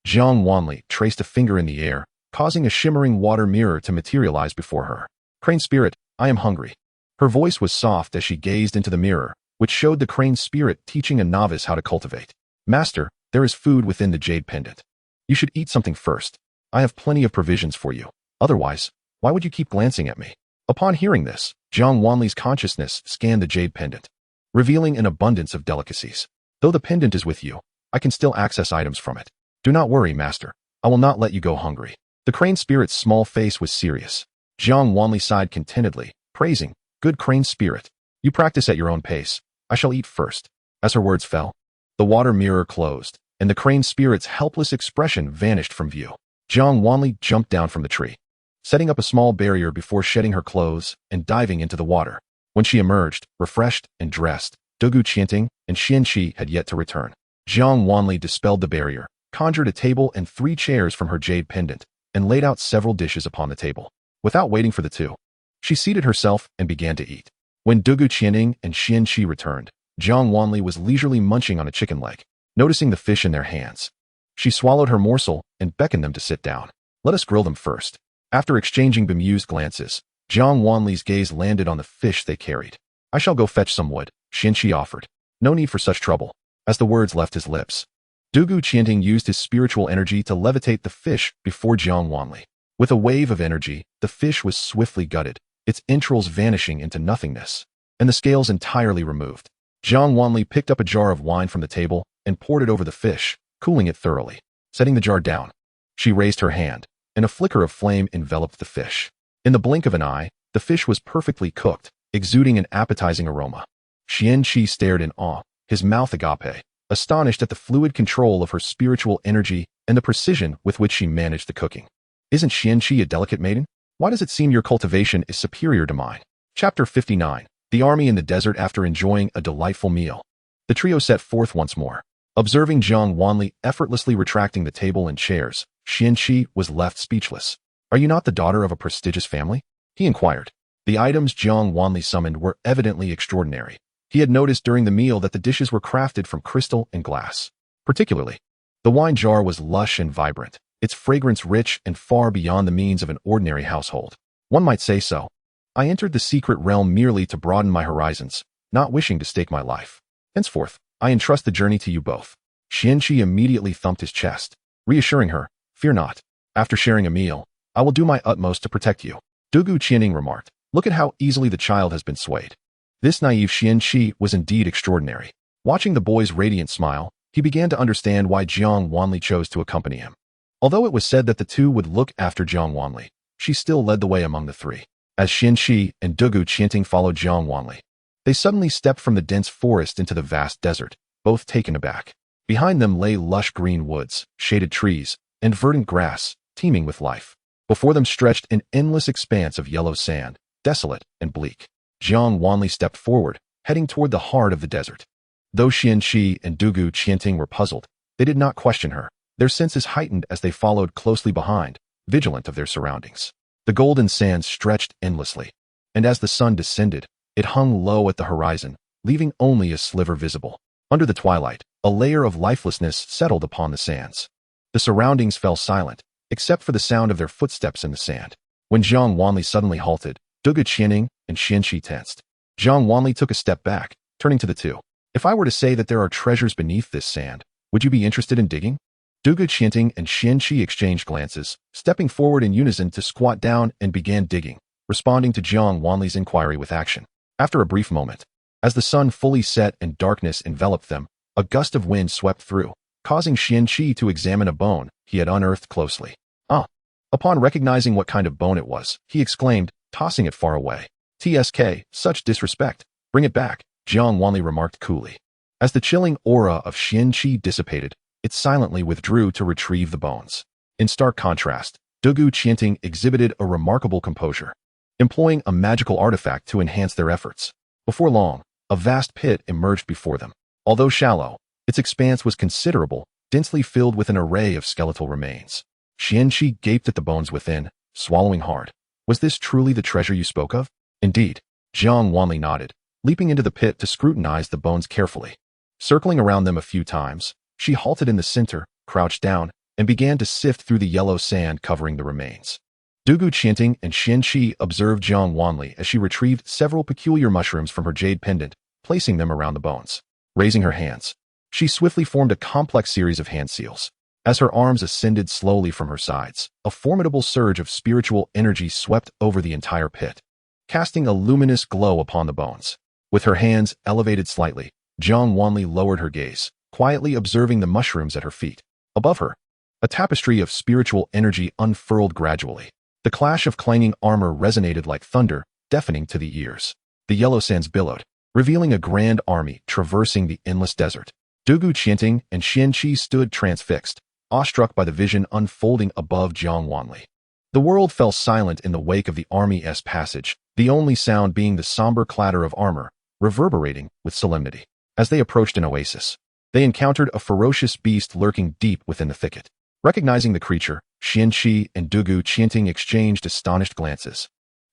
Jiang Wanli traced a finger in the air, causing a shimmering water mirror to materialize before her. Crane spirit, I am hungry. Her voice was soft as she gazed into the mirror, which showed the crane spirit teaching a novice how to cultivate. Master, there is food within the jade pendant. You should eat something first. I have plenty of provisions for you. Otherwise, why would you keep glancing at me? Upon hearing this, Jiang Wanli's consciousness scanned the jade pendant, revealing an abundance of delicacies. Though the pendant is with you, I can still access items from it. Do not worry, master. I will not let you go hungry. The crane spirit's small face was serious. Jiang Wanli sighed contentedly, praising, good crane spirit. You practice at your own pace. I shall eat first. As her words fell, the water mirror closed, and the crane spirit's helpless expression vanished from view. Jiang Wanli jumped down from the tree, setting up a small barrier before shedding her clothes and diving into the water. When she emerged, refreshed and dressed, Dugu Qianting and Xianxia had yet to return. Jiang Wanli dispelled the barrier, conjured a table and 3 chairs from her jade pendant, and laid out several dishes upon the table. Without waiting for the two, she seated herself and began to eat. When Dugu Qianting and Xianxia returned, Jiang Wanli was leisurely munching on a chicken leg, noticing the fish in their hands. She swallowed her morsel and beckoned them to sit down. Let us grill them first. After exchanging bemused glances, Jiang Wanli's gaze landed on the fish they carried. I shall go fetch some wood, Xianxia offered. No need for such trouble. As the words left his lips, Dugu Qianting used his spiritual energy to levitate the fish before Jiang Wanli. With a wave of energy, the fish was swiftly gutted, its entrails vanishing into nothingness, and the scales entirely removed. Jiang Wanli picked up a jar of wine from the table and poured it over the fish, cooling it thoroughly. Setting the jar down, she raised her hand, and a flicker of flame enveloped the fish. In the blink of an eye, the fish was perfectly cooked, exuding an appetizing aroma. Xianxia stared in awe, his mouth agape, astonished at the fluid control of her spiritual energy and the precision with which she managed the cooking. Isn't Xianxia a delicate maiden? Why does it seem your cultivation is superior to mine? Chapter 59. The Army in the Desert. After enjoying a delightful meal, the trio set forth once more. Observing Jiang Wanli effortlessly retracting the table and chairs, Xianxia was left speechless. Are you not the daughter of a prestigious family? He inquired. The items Jiang Wanli summoned were evidently extraordinary. He had noticed during the meal that the dishes were crafted from crystal and glass. Particularly, the wine jar was lush and vibrant, its fragrance rich and far beyond the means of an ordinary household. One might say so. I entered the secret realm merely to broaden my horizons, not wishing to stake my life. Henceforth, I entrust the journey to you both. Xianxia immediately thumped his chest, reassuring her, fear not. After sharing a meal, I will do my utmost to protect you. Dugu Qianting remarked, look at how easily the child has been swayed. This naive Xianxia was indeed extraordinary. Watching the boy's radiant smile, he began to understand why Jiang Wanli chose to accompany him. Although it was said that the two would look after Jiang Wanli, she still led the way among the three. As Xianxia and Dugu Qianting followed Jiang Wanli, they suddenly stepped from the dense forest into the vast desert, both taken aback. Behind them lay lush green woods, shaded trees, and verdant grass, teeming with life. Before them stretched an endless expanse of yellow sand, desolate and bleak. Jiang Wanli stepped forward, heading toward the heart of the desert. Though Xianxia and Dugu Qianting were puzzled, they did not question her. Their senses heightened as they followed closely behind, vigilant of their surroundings. The golden sands stretched endlessly, and as the sun descended, it hung low at the horizon, leaving only a sliver visible. Under the twilight, a layer of lifelessness settled upon the sands. The surroundings fell silent, except for the sound of their footsteps in the sand. When Jiang Wanli suddenly halted, Dugu Qianting and Xianxia tensed. Jiang Wanli took a step back, turning to the two. If I were to say that there are treasures beneath this sand, would you be interested in digging? Dugu Qianting and Xianxia exchanged glances, stepping forward in unison to squat down and began digging, responding to Jiang Wanli's inquiry with action. After a brief moment, as the sun fully set and darkness enveloped them, a gust of wind swept through, causing Xianxia to examine a bone he had unearthed closely. Ah! Upon recognizing what kind of bone it was, he exclaimed, tossing it far away. "TSK, such disrespect. Bring it back," Jiang Wanli remarked coolly. As the chilling aura of Xianxia dissipated, it silently withdrew to retrieve the bones. In stark contrast, Dugu Qianting exhibited a remarkable composure, employing a magical artifact to enhance their efforts. Before long, a vast pit emerged before them. Although shallow, its expanse was considerable, densely filled with an array of skeletal remains. Xianxia gaped at the bones within, swallowing hard. "Was this truly the treasure you spoke of?" "Indeed." Jiang Wanli nodded, leaping into the pit to scrutinize the bones carefully. Circling around them a few times, she halted in the center, crouched down, and began to sift through the yellow sand covering the remains. Dugu Qianting and Xianxia observed Jiang Wanli as she retrieved several peculiar mushrooms from her jade pendant, placing them around the bones. Raising her hands, she swiftly formed a complex series of hand seals. As her arms ascended slowly from her sides, a formidable surge of spiritual energy swept over the entire pit, casting a luminous glow upon the bones. With her hands elevated slightly, Jiang Wanli lowered her gaze, quietly observing the mushrooms at her feet. Above her, a tapestry of spiritual energy unfurled gradually. The clash of clanging armor resonated like thunder, deafening to the ears. The yellow sands billowed, revealing a grand army traversing the endless desert. Dugu Qianting and Xianxia stood transfixed, awestruck by the vision unfolding above Jiang Wanli. The world fell silent in the wake of the army's passage, the only sound being the somber clatter of armor, reverberating with solemnity. As they approached an oasis, they encountered a ferocious beast lurking deep within the thicket. Recognizing the creature, Xianxia and Dugu Qianting exchanged astonished glances.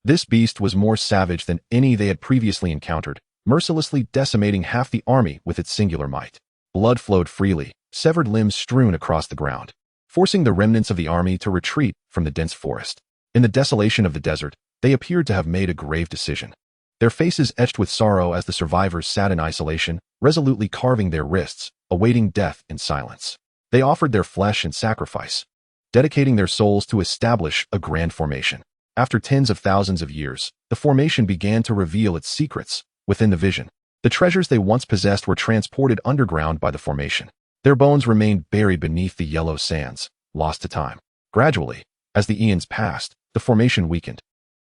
This beast was more savage than any they had previously encountered, mercilessly decimating half the army with its singular might. Blood flowed freely, severed limbs strewn across the ground, forcing the remnants of the army to retreat from the dense forest. In the desolation of the desert, they appeared to have made a grave decision. Their faces etched with sorrow as the survivors sat in isolation, resolutely carving their wrists, awaiting death in silence. They offered their flesh in sacrifice, dedicating their souls to establish a grand formation. After tens of thousands of years, the formation began to reveal its secrets. Within the vision, the treasures they once possessed were transported underground by the formation. Their bones remained buried beneath the yellow sands, lost to time. Gradually, as the eons passed, the formation weakened.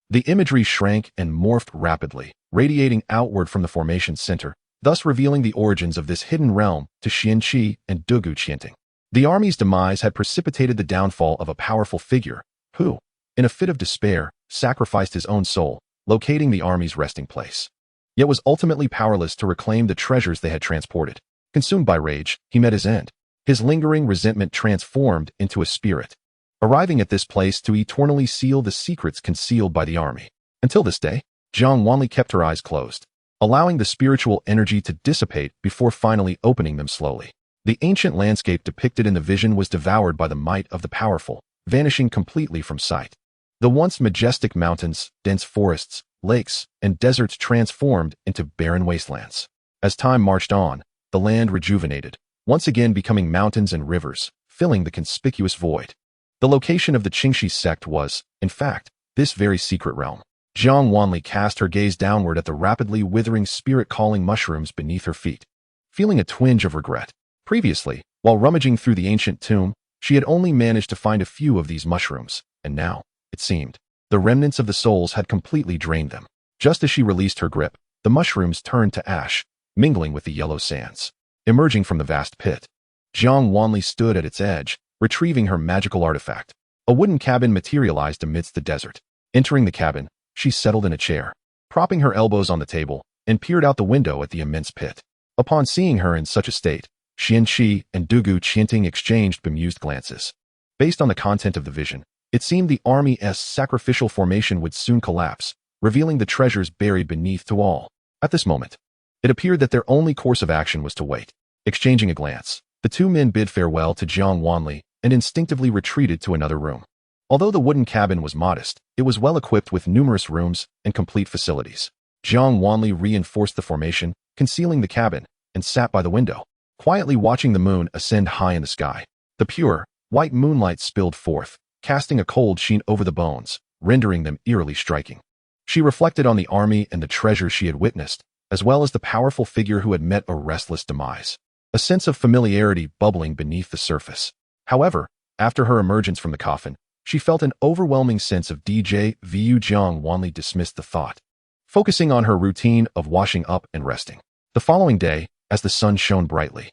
The imagery shrank and morphed rapidly, radiating outward from the formation's center, thus revealing the origins of this hidden realm to Xianxia and Dugu Qianting. The army's demise had precipitated the downfall of a powerful figure, who, in a fit of despair, sacrificed his own soul, locating the army's resting place. Yet was ultimately powerless to reclaim the treasures they had transported. Consumed by rage, he met his end. His lingering resentment transformed into a spirit, arriving at this place to eternally seal the secrets concealed by the army. Until this day, Jiang Wanli kept her eyes closed, allowing the spiritual energy to dissipate before finally opening them slowly. The ancient landscape depicted in the vision was devoured by the might of the powerful, vanishing completely from sight. The once majestic mountains, dense forests, lakes, and deserts transformed into barren wastelands. As time marched on, the land rejuvenated, once again becoming mountains and rivers, filling the conspicuous void. The location of the Xianxia sect was, in fact, this very secret realm. Jiang Wanli cast her gaze downward at the rapidly withering spirit-calling mushrooms beneath her feet, feeling a twinge of regret. Previously, while rummaging through the ancient tomb, she had only managed to find a few of these mushrooms, and now, it seemed, the remnants of the souls had completely drained them. Just as she released her grip, the mushrooms turned to ash, mingling with the yellow sands. Emerging from the vast pit, Jiang Wanli stood at its edge, retrieving her magical artifact. A wooden cabin materialized amidst the desert. Entering the cabin, she settled in a chair, propping her elbows on the table, and peered out the window at the immense pit. Upon seeing her in such a state, Xianxia and Dugu Qianting exchanged bemused glances. Based on the content of the vision, it seemed the army's sacrificial formation would soon collapse, revealing the treasures buried beneath to all. At this moment, it appeared that their only course of action was to wait. Exchanging a glance, the two men bid farewell to Jiang Wanli and instinctively retreated to another room. Although the wooden cabin was modest, it was well equipped with numerous rooms and complete facilities. Jiang Wanli reinforced the formation, concealing the cabin, and sat by the window, quietly watching the moon ascend high in the sky. The pure, white moonlight spilled forth, casting a cold sheen over the bones, rendering them eerily striking. She reflected on the army and the treasure she had witnessed, as well as the powerful figure who had met a restless demise. A sense of familiarity bubbling beneath the surface. However, after her emergence from the coffin, she felt an overwhelming sense of deja vu. Jiang Wanli dismissed the thought, focusing on her routine of washing up and resting. The following day, as the sun shone brightly,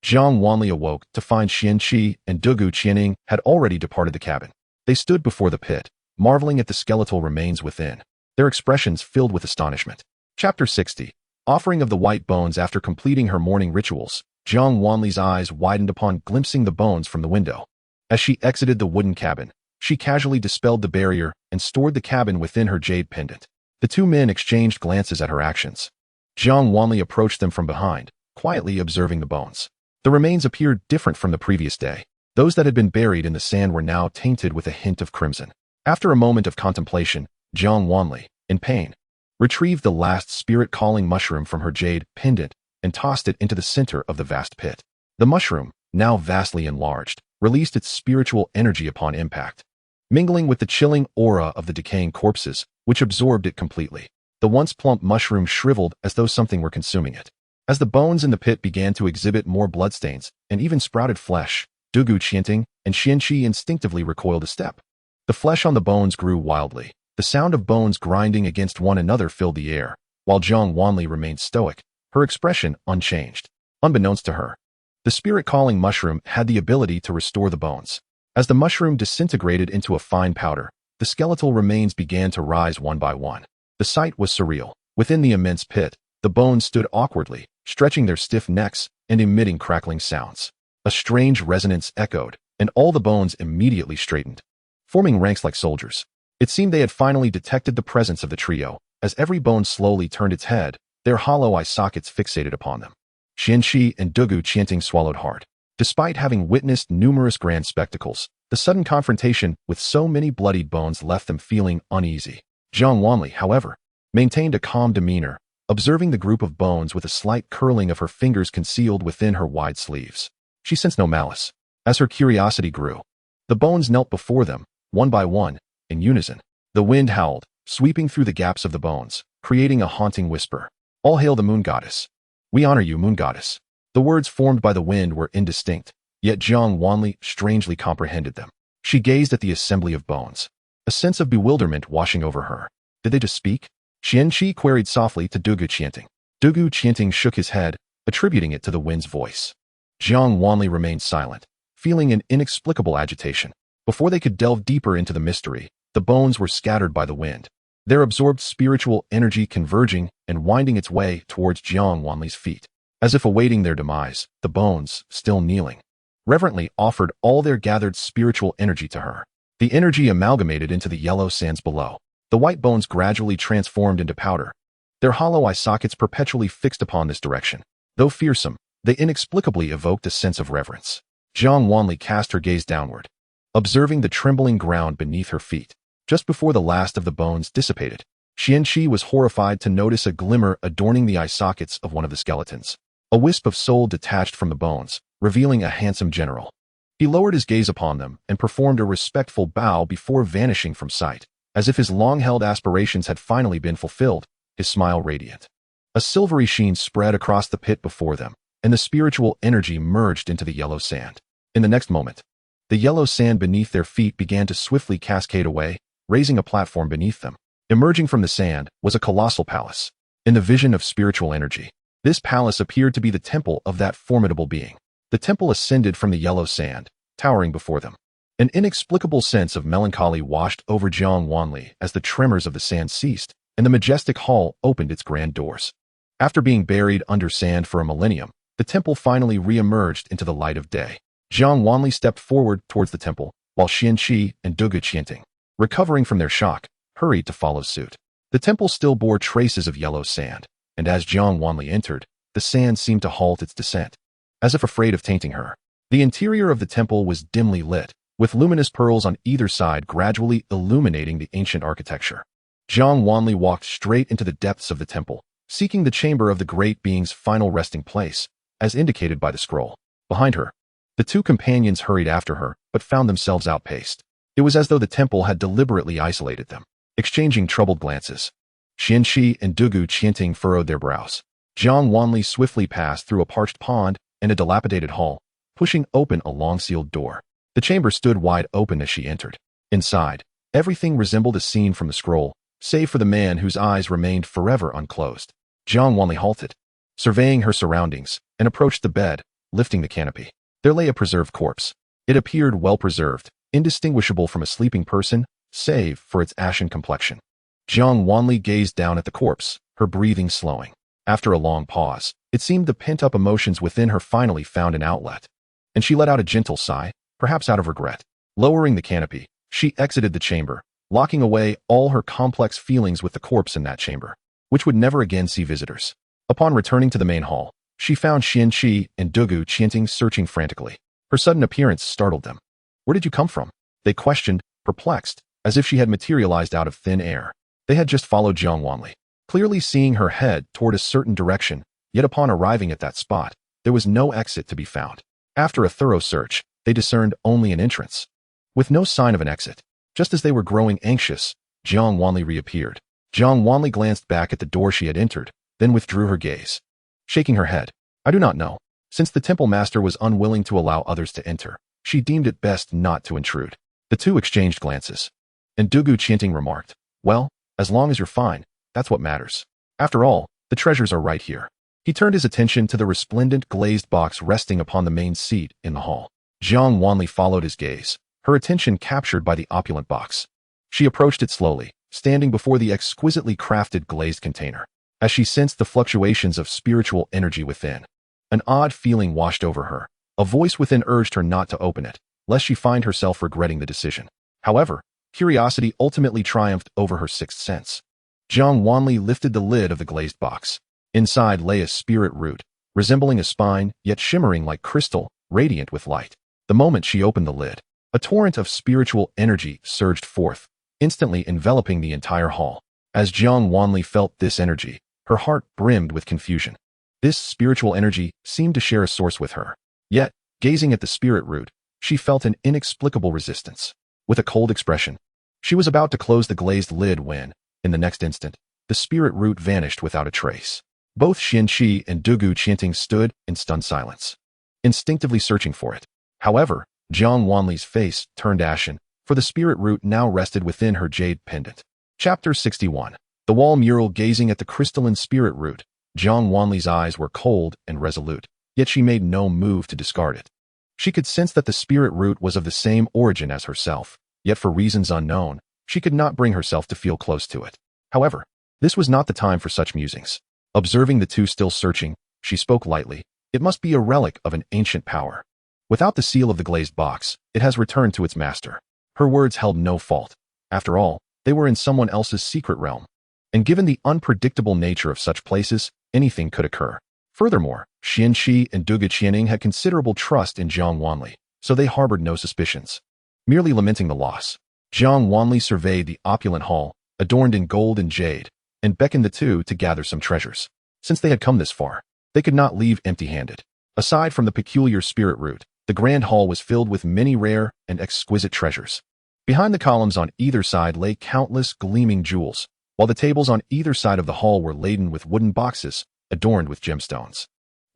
Jiang Wanli awoke to find Xianxia and Dugu Qianing had already departed the cabin. They stood before the pit, marveling at the skeletal remains within, their expressions filled with astonishment. Chapter 60. Offering of the white bones. After completing her morning rituals, Jiang Wanli's eyes widened upon glimpsing the bones from the window. As she exited the wooden cabin, she casually dispelled the barrier and stored the cabin within her jade pendant. The two men exchanged glances at her actions. Jiang Wanli approached them from behind, quietly observing the bones. The remains appeared different from the previous day. Those that had been buried in the sand were now tainted with a hint of crimson. After a moment of contemplation, Jiang Wanli, in pain, retrieved the last spirit-calling mushroom from her jade pendant and tossed it into the center of the vast pit. The mushroom, now vastly enlarged, released its spiritual energy upon impact, mingling with the chilling aura of the decaying corpses, which absorbed it completely. The once plump mushroom shriveled as though something were consuming it. As the bones in the pit began to exhibit more bloodstains and even sprouted flesh, Dugu Qianting and Xianxia instinctively recoiled a step. The flesh on the bones grew wildly. The sound of bones grinding against one another filled the air, while Jiang Wanli remained stoic, her expression unchanged. Unbeknownst to her, the spirit-calling mushroom had the ability to restore the bones. As the mushroom disintegrated into a fine powder, the skeletal remains began to rise one by one. The sight was surreal. Within the immense pit, the bones stood awkwardly, stretching their stiff necks and emitting crackling sounds. A strange resonance echoed, and all the bones immediately straightened, forming ranks like soldiers. It seemed they had finally detected the presence of the trio. As every bone slowly turned its head, their hollow eye sockets fixated upon them. Xianxia and Dugu Qianting swallowed hard. Despite having witnessed numerous grand spectacles, the sudden confrontation with so many bloodied bones left them feeling uneasy. Jiang Wanli, however, maintained a calm demeanor, observing the group of bones with a slight curling of her fingers concealed within her wide sleeves. She sensed no malice. As her curiosity grew, the bones knelt before them, one by one, in unison. The wind howled, sweeping through the gaps of the bones, creating a haunting whisper. All hail the moon goddess. We honor you, moon goddess. The words formed by the wind were indistinct, yet Jiang Wanli strangely comprehended them. She gazed at the assembly of bones, a sense of bewilderment washing over her. Did they just speak? Xianxia queried softly to Dugu Qianting. Dugu Qianting shook his head, attributing it to the wind's voice. Jiang Wanli remained silent, feeling an inexplicable agitation. Before they could delve deeper into the mystery, the bones were scattered by the wind, their absorbed spiritual energy converging and winding its way towards Jiang Wanli's feet. As if awaiting their demise, the bones, still kneeling, reverently offered all their gathered spiritual energy to her. The energy amalgamated into the yellow sands below. The white bones gradually transformed into powder, their hollow eye sockets perpetually fixed upon this direction. Though fearsome, they inexplicably evoked a sense of reverence. Jiang Wanli cast her gaze downward, observing the trembling ground beneath her feet. Just before the last of the bones dissipated, Xianxia was horrified to notice a glimmer adorning the eye sockets of one of the skeletons. A wisp of soul detached from the bones, revealing a handsome general. He lowered his gaze upon them and performed a respectful bow before vanishing from sight. As if his long-held aspirations had finally been fulfilled, his smile radiant. A silvery sheen spread across the pit before them, and the spiritual energy merged into the yellow sand. In the next moment, the yellow sand beneath their feet began to swiftly cascade away, raising a platform beneath them. Emerging from the sand was a colossal palace. In the vision of spiritual energy, this palace appeared to be the temple of that formidable being. The temple ascended from the yellow sand, towering before them. An inexplicable sense of melancholy washed over Jiang Wanli as the tremors of the sand ceased, and the majestic hall opened its grand doors. After being buried under sand for a millennium, the temple finally re-emerged into the light of day. Jiang Wanli stepped forward towards the temple, while Xianxia and Dugu Qianting, recovering from their shock, hurried to follow suit. The temple still bore traces of yellow sand, and as Jiang Wanli entered, the sand seemed to halt its descent, as if afraid of tainting her. The interior of the temple was dimly lit, with luminous pearls on either side gradually illuminating the ancient architecture. Jiang Wanli walked straight into the depths of the temple, seeking the chamber of the great being's final resting place, as indicated by the scroll. Behind her, The two companions hurried after her, but found themselves outpaced. It was as though the temple had deliberately isolated them. Exchanging troubled glances, Xianxia and Dugu Qianting furrowed their brows. Jiang Wanli swiftly passed through a parched pond and a dilapidated hall, pushing open a long-sealed door. The chamber stood wide open as she entered. Inside, everything resembled a scene from the scroll, save for the man whose eyes remained forever unclosed. Jiang Wanli halted, surveying her surroundings, and approached the bed, lifting the canopy. There lay a preserved corpse. It appeared well-preserved, indistinguishable from a sleeping person, save for its ashen complexion. Jiang Wanli gazed down at the corpse, her breathing slowing. After a long pause, it seemed the pent-up emotions within her finally found an outlet, and she let out a gentle sigh, perhaps out of regret. Lowering the canopy, she exited the chamber, locking away all her complex feelings with the corpse in that chamber, which would never again see visitors. Upon returning to the main hall, she found Xianxia and Dugu Qianting searching frantically. Her sudden appearance startled them. "Where did you come from?" they questioned, perplexed, as if she had materialized out of thin air. They had just followed Jiang Wanli, clearly seeing her head toward a certain direction, yet upon arriving at that spot, there was no exit to be found. After a thorough search, they discerned only an entrance, with no sign of an exit. Just as they were growing anxious, Jiang Wanli reappeared. Jiang Wanli glanced back at the door she had entered, then withdrew her gaze. Shaking her head, "I do not know." Since the temple master was unwilling to allow others to enter, she deemed it best not to intrude. The two exchanged glances, and Dugu Qianting remarked, "Well, as long as you're fine, that's what matters. After all, the treasures are right here." He turned his attention to the resplendent glazed box resting upon the main seat in the hall. Jiang Wanli followed his gaze, her attention captured by the opulent box. She approached it slowly, standing before the exquisitely crafted glazed container. As she sensed the fluctuations of spiritual energy within, an odd feeling washed over her. A voice within urged her not to open it, lest she find herself regretting the decision. However, curiosity ultimately triumphed over her sixth sense. Jiang Wanli lifted the lid of the glazed box. Inside lay a spirit root, resembling a spine, yet shimmering like crystal, radiant with light. The moment she opened the lid, a torrent of spiritual energy surged forth, instantly enveloping the entire hall. As Jiang Wanli felt this energy, her heart brimmed with confusion. This spiritual energy seemed to share a source with her. Yet, gazing at the spirit root, she felt an inexplicable resistance. With a cold expression, she was about to close the glazed lid when, in the next instant, the spirit root vanished without a trace. Both Xianxia and Dugu Qianting stood in stunned silence, instinctively searching for it. However, Jiang Wanli's face turned ashen, for the spirit root now rested within her jade pendant. Chapter 61. The wall mural. Gazing at the crystalline spirit root, Jiang Wanli's eyes were cold and resolute, yet she made no move to discard it. She could sense that the spirit root was of the same origin as herself, yet for reasons unknown, she could not bring herself to feel close to it. However, this was not the time for such musings. Observing the two still searching, she spoke lightly. "It must be a relic of an ancient power. Without the seal of the glazed box, it has returned to its master." Her words held no fault. After all, they were in someone else's secret realm. And given the unpredictable nature of such places, anything could occur. Furthermore, Xianxia and Dugu Qianting had considerable trust in Jiang Wanli, so they harbored no suspicions. Merely lamenting the loss, Jiang Wanli surveyed the opulent hall, adorned in gold and jade, and beckoned the two to gather some treasures. Since they had come this far, they could not leave empty-handed. Aside from the peculiar spirit root, the grand hall was filled with many rare and exquisite treasures. Behind the columns on either side lay countless gleaming jewels, while the tables on either side of the hall were laden with wooden boxes adorned with gemstones.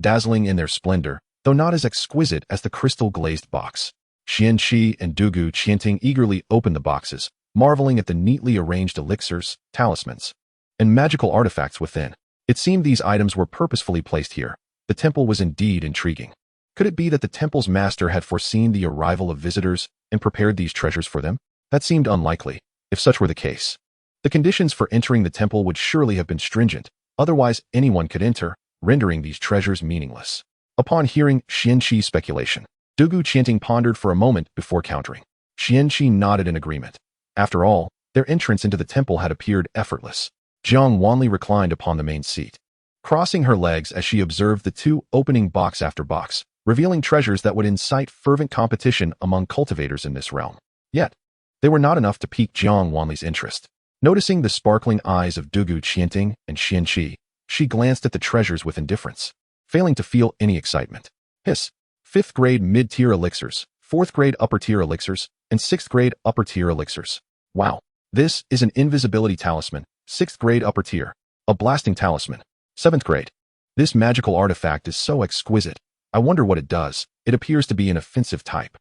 Dazzling in their splendor, though not as exquisite as the crystal-glazed box, Xianxia and Dugu Qianting eagerly opened the boxes, marveling at the neatly arranged elixirs, talismans, and magical artifacts within. It seemed these items were purposefully placed here. The temple was indeed intriguing. Could it be that the temple's master had foreseen the arrival of visitors and prepared these treasures for them? That seemed unlikely, if such were the case. The conditions for entering the temple would surely have been stringent, otherwise anyone could enter, rendering these treasures meaningless. Upon hearing Xianxi's speculation, Dugu Qianting pondered for a moment before countering. Xianxia nodded in agreement. After all, their entrance into the temple had appeared effortless. Jiang Wanli reclined upon the main seat, crossing her legs as she observed the two opening box after box, revealing treasures that would incite fervent competition among cultivators in this realm. Yet, they were not enough to pique Jiang Wanli's interest. Noticing the sparkling eyes of Dugu Qianting and Xianxia, she glanced at the treasures with indifference, failing to feel any excitement. "Hiss," 5th grade mid-tier elixirs, 4th grade upper-tier elixirs, and 6th grade upper-tier elixirs. Wow. This is an invisibility talisman, 6th grade upper tier. A blasting talisman, 7th grade. This magical artifact is so exquisite. I wonder what it does. It appears to be an offensive type.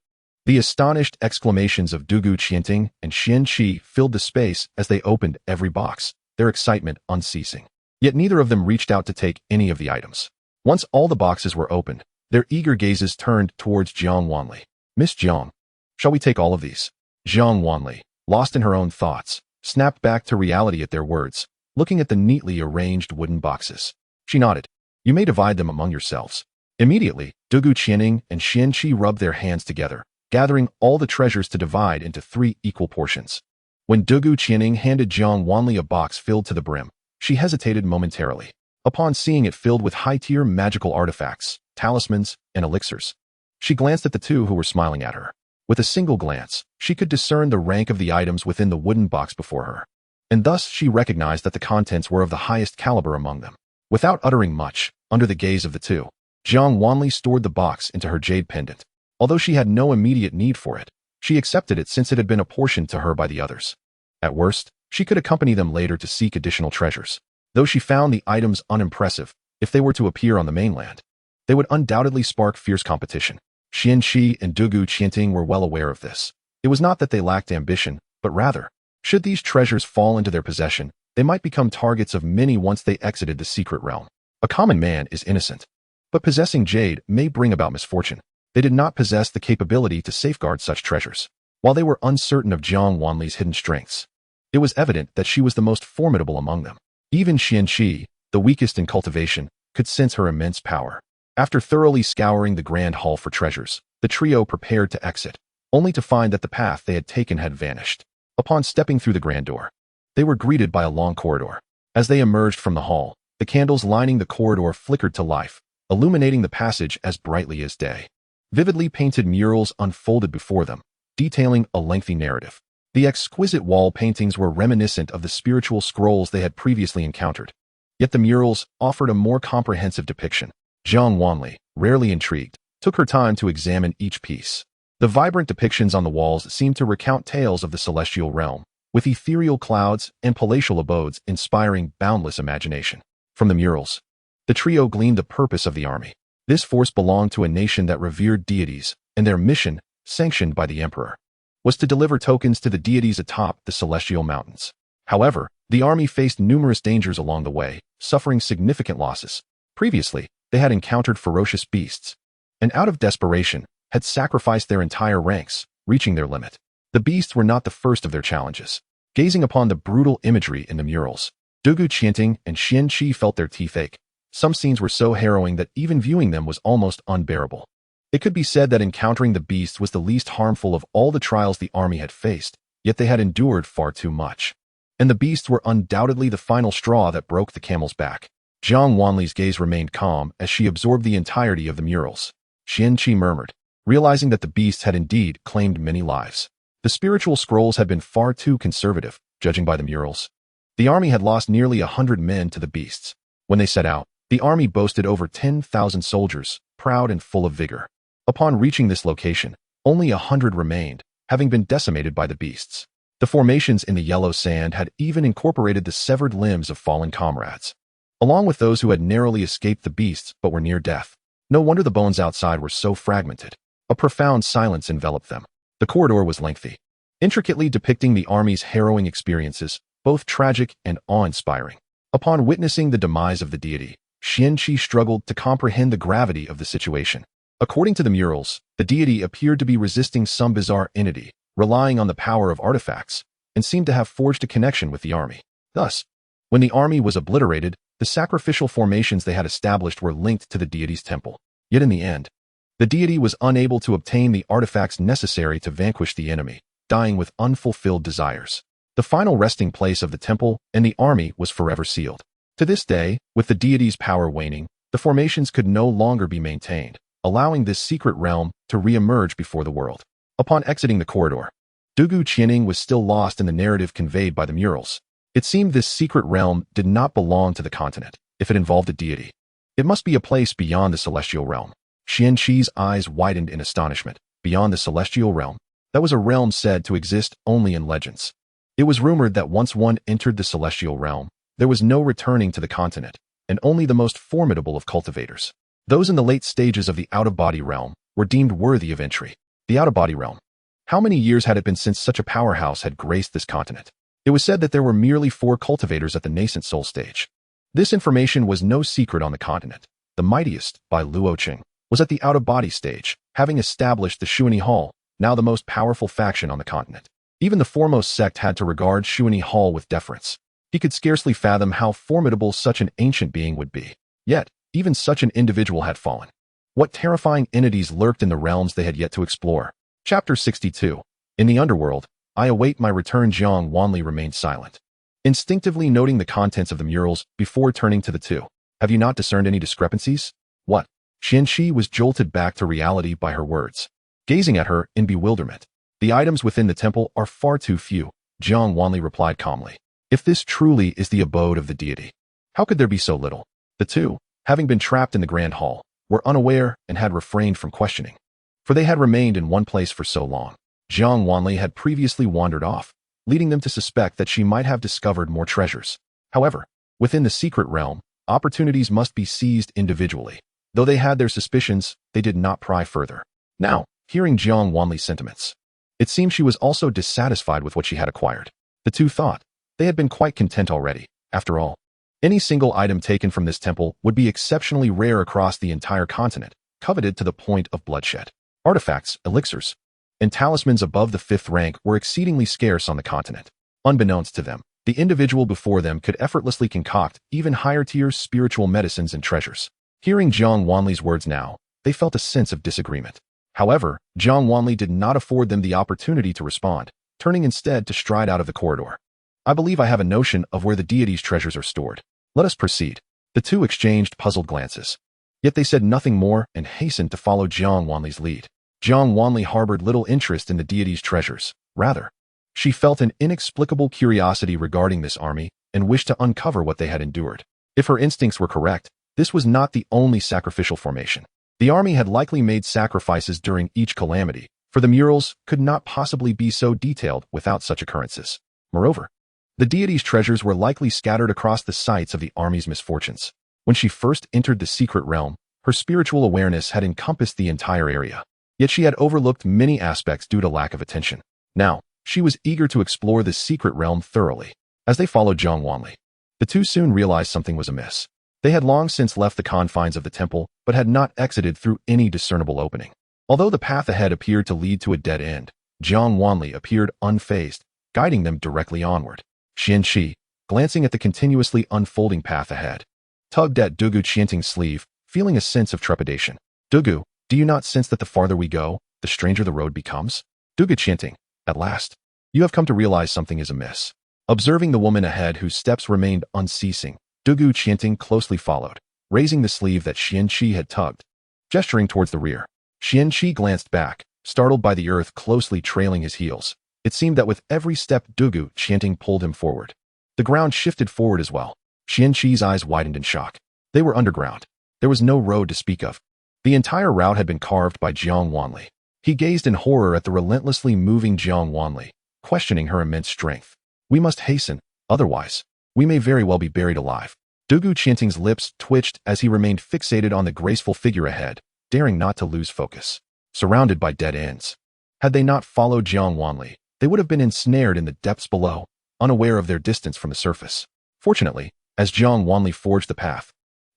The astonished exclamations of Dugu Qianting and Xianxi filled the space as they opened every box, their excitement unceasing. Yet neither of them reached out to take any of the items. Once all the boxes were opened, their eager gazes turned towards Jiang Wanli. Miss Jiang, shall we take all of these? Jiang Wanli, lost in her own thoughts, snapped back to reality at their words, looking at the neatly arranged wooden boxes. She nodded. You may divide them among yourselves. Immediately, Dugu Qianting and Xianxi rubbed their hands together, gathering all the treasures to divide into 3 equal portions. When Dugu Qianting handed Jiang Wanli a box filled to the brim, she hesitated momentarily. Upon seeing it filled with high-tier magical artifacts, talismans, and elixirs, she glanced at the two who were smiling at her. With a single glance, she could discern the rank of the items within the wooden box before her, and thus she recognized that the contents were of the highest caliber among them. Without uttering much, under the gaze of the two, Jiang Wanli stored the box into her jade pendant. Although she had no immediate need for it, she accepted it since it had been apportioned to her by the others. At worst, she could accompany them later to seek additional treasures. Though she found the items unimpressive, if they were to appear on the mainland, they would undoubtedly spark fierce competition. Xianxi and Dugu Qianting were well aware of this. It was not that they lacked ambition, but rather, should these treasures fall into their possession, they might become targets of many once they exited the secret realm. A common man is innocent, but possessing jade may bring about misfortune. They did not possess the capability to safeguard such treasures. While they were uncertain of Jiang Wanli's hidden strengths, it was evident that she was the most formidable among them. Even Xianxi, the weakest in cultivation, could sense her immense power. After thoroughly scouring the grand hall for treasures, the trio prepared to exit, only to find that the path they had taken had vanished. Upon stepping through the grand door, they were greeted by a long corridor. As they emerged from the hall, the candles lining the corridor flickered to life, illuminating the passage as brightly as day. Vividly painted murals unfolded before them, detailing a lengthy narrative. The exquisite wall paintings were reminiscent of the spiritual scrolls they had previously encountered. Yet the murals offered a more comprehensive depiction. Jiang Wanli, rarely intrigued, took her time to examine each piece. The vibrant depictions on the walls seemed to recount tales of the celestial realm, with ethereal clouds and palatial abodes inspiring boundless imagination. From the murals, the trio gleaned the purpose of the army. This force belonged to a nation that revered deities, and their mission, sanctioned by the emperor, was to deliver tokens to the deities atop the celestial mountains. However, the army faced numerous dangers along the way, suffering significant losses. Previously, they had encountered ferocious beasts, and out of desperation, had sacrificed their entire ranks, reaching their limit. The beasts were not the first of their challenges. Gazing upon the brutal imagery in the murals, Dugu Qianting and Xianxi felt their teeth ache. Some scenes were so harrowing that even viewing them was almost unbearable. It could be said that encountering the beasts was the least harmful of all the trials the army had faced, yet they had endured far too much. And the beasts were undoubtedly the final straw that broke the camel's back. Jiang Wanli's gaze remained calm as she absorbed the entirety of the murals. Xianxi murmured, realizing that the beasts had indeed claimed many lives. The spiritual scrolls had been far too conservative, judging by the murals. The army had lost nearly 100 men to the beasts. When they set out, the army boasted over 10,000 soldiers, proud and full of vigor. Upon reaching this location, only 100 remained, having been decimated by the beasts. The formations in the yellow sand had even incorporated the severed limbs of fallen comrades, along with those who had narrowly escaped the beasts but were near death. No wonder the bones outside were so fragmented. A profound silence enveloped them. The corridor was lengthy, intricately depicting the army's harrowing experiences, both tragic and awe-inspiring. Upon witnessing the demise of the deity, Xianxi struggled to comprehend the gravity of the situation. According to the murals, the deity appeared to be resisting some bizarre entity, relying on the power of artifacts, and seemed to have forged a connection with the army. Thus, when the army was obliterated, the sacrificial formations they had established were linked to the deity's temple. Yet in the end, the deity was unable to obtain the artifacts necessary to vanquish the enemy, dying with unfulfilled desires. The final resting place of the temple and the army was forever sealed. To this day, with the deity's power waning, the formations could no longer be maintained, allowing this secret realm to re-emerge before the world. Upon exiting the corridor, Dugu Qianting was still lost in the narrative conveyed by the murals. It seemed this secret realm did not belong to the continent. If it involved a deity, it must be a place beyond the celestial realm. Xianxi's eyes widened in astonishment. Beyond the celestial realm, that was a realm said to exist only in legends. It was rumored that once one entered the celestial realm, there was no returning to the continent, and only the most formidable of cultivators, those in the late stages of the out-of-body realm, were deemed worthy of entry. The out-of-body realm. How many years had it been since such a powerhouse had graced this continent? It was said that there were merely 4 cultivators at the nascent soul stage. This information was no secret on the continent. The mightiest, by Luo Qing, was at the out-of-body stage, having established the Xuanyi Hall, now the most powerful faction on the continent. Even the foremost sect had to regard Xuanyi Hall with deference. He could scarcely fathom how formidable such an ancient being would be. Yet, even such an individual had fallen. What terrifying entities lurked in the realms they had yet to explore? Chapter 62. In the underworld, I await my return. Jiang Wanli remained silent, instinctively noting the contents of the murals before turning to the two. Have you not discerned any discrepancies? What? Xianxi was jolted back to reality by her words, gazing at her in bewilderment. The items within the temple are far too few, Jiang Wanli replied calmly. If this truly is the abode of the deity, how could there be so little? The two, having been trapped in the grand hall, were unaware and had refrained from questioning, for they had remained in one place for so long. Jiang Wanli had previously wandered off, leading them to suspect that she might have discovered more treasures. However, within the secret realm, opportunities must be seized individually. Though they had their suspicions, they did not pry further. Now, hearing Jiang Wanli's sentiments, it seemed she was also dissatisfied with what she had acquired. The two thought they had been quite content already. After all, any single item taken from this temple would be exceptionally rare across the entire continent, coveted to the point of bloodshed. Artifacts, elixirs, and talismans above the 5th rank were exceedingly scarce on the continent. Unbeknownst to them, the individual before them could effortlessly concoct even higher-tier spiritual medicines and treasures. Hearing Jiang Wanli's words now, they felt a sense of disagreement. However, Jiang Wanli did not afford them the opportunity to respond, turning instead to stride out of the corridor. I believe I have a notion of where the deity's treasures are stored. Let us proceed. The two exchanged puzzled glances. Yet they said nothing more and hastened to follow Jiang Wanli's lead. Jiang Wanli harbored little interest in the deity's treasures. Rather, she felt an inexplicable curiosity regarding this army and wished to uncover what they had endured. If her instincts were correct, this was not the only sacrificial formation. The army had likely made sacrifices during each calamity, for the murals could not possibly be so detailed without such occurrences. Moreover, the deity's treasures were likely scattered across the sites of the army's misfortunes. When she first entered the secret realm, her spiritual awareness had encompassed the entire area. Yet she had overlooked many aspects due to lack of attention. Now, she was eager to explore the secret realm thoroughly. As they followed Jiang Wanli, the two soon realized something was amiss. They had long since left the confines of the temple, but had not exited through any discernible opening. Although the path ahead appeared to lead to a dead end, Jiang Wanli appeared unfazed, guiding them directly onward. Xianxi, glancing at the continuously unfolding path ahead, tugged at Dugu Qianting's sleeve, feeling a sense of trepidation. Dugu, do you not sense that the farther we go, the stranger the road becomes? Dugu Qianting, at last, you have come to realize something is amiss. Observing the woman ahead whose steps remained unceasing, Dugu Qianting closely followed, raising the sleeve that Xianxi had tugged, gesturing towards the rear. Xianxi glanced back, startled by the earth closely trailing his heels. It seemed that with every step Dugu Qianting pulled him forward, the ground shifted forward as well. Xianxi's eyes widened in shock. They were underground. There was no road to speak of. The entire route had been carved by Jiang Wanli. He gazed in horror at the relentlessly moving Jiang Wanli, questioning her immense strength. We must hasten, otherwise, we may very well be buried alive. Dugu Qianting's lips twitched as he remained fixated on the graceful figure ahead, daring not to lose focus. Surrounded by dead ends. Had they not followed Jiang Wanli, they would have been ensnared in the depths below, unaware of their distance from the surface. Fortunately, as Jiang Wanli forged the path,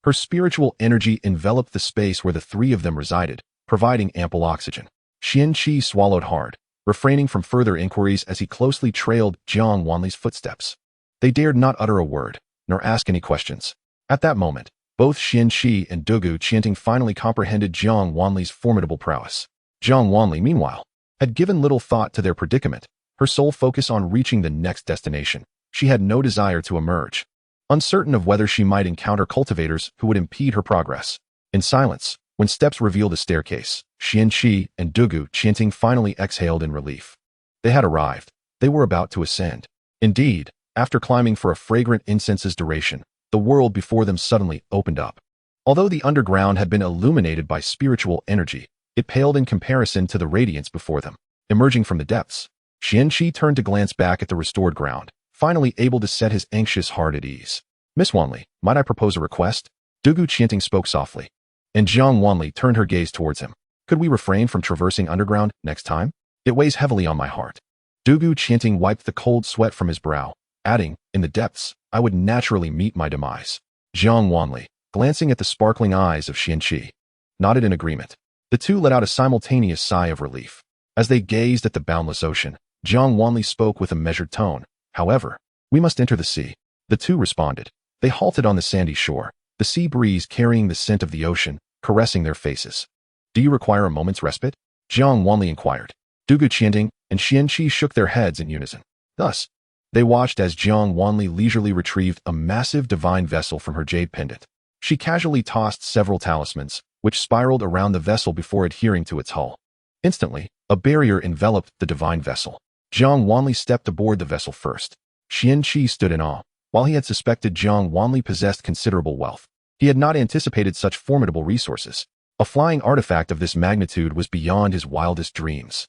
her spiritual energy enveloped the space where the three of them resided, providing ample oxygen. Xianxi swallowed hard, refraining from further inquiries as he closely trailed Jiang Wanli's footsteps. They dared not utter a word, nor ask any questions. At that moment, both Xianxi and Dugu Qianting finally comprehended Jiang Wanli's formidable prowess. Jiang Wanli, meanwhile, had given little thought to their predicament, her sole focus on reaching the next destination. She had no desire to emerge, uncertain of whether she might encounter cultivators who would impede her progress. In silence, when steps revealed a staircase, Xianxi and Dugu Qianting finally exhaled in relief. They had arrived. They were about to ascend. Indeed, after climbing for a fragrant incense's duration, the world before them suddenly opened up. Although the underground had been illuminated by spiritual energy, it paled in comparison to the radiance before them. Emerging from the depths, Xianxia turned to glance back at the restored ground, finally able to set his anxious heart at ease. Miss Wanli, might I propose a request? Dugu Qianting spoke softly, and Jiang Wanli turned her gaze towards him. Could we refrain from traversing underground next time? It weighs heavily on my heart. Dugu Qianting wiped the cold sweat from his brow, adding, in the depths, I would naturally meet my demise. Jiang Wanli, glancing at the sparkling eyes of Xianxia, nodded in agreement. The two let out a simultaneous sigh of relief. As they gazed at the boundless ocean, Jiang Wanli spoke with a measured tone. However, we must enter the sea. The two responded. They halted on the sandy shore, the sea breeze carrying the scent of the ocean, caressing their faces. Do you require a moment's respite? Jiang Wanli inquired. Dugu Qianting and Xianxia shook their heads in unison. Thus, they watched as Jiang Wanli leisurely retrieved a massive divine vessel from her jade pendant. She casually tossed several talismans, which spiraled around the vessel before adhering to its hull. Instantly, a barrier enveloped the divine vessel. Jiang Wanli stepped aboard the vessel first. Xianxia stood in awe. While he had suspected Jiang Wanli possessed considerable wealth, he had not anticipated such formidable resources. A flying artifact of this magnitude was beyond his wildest dreams.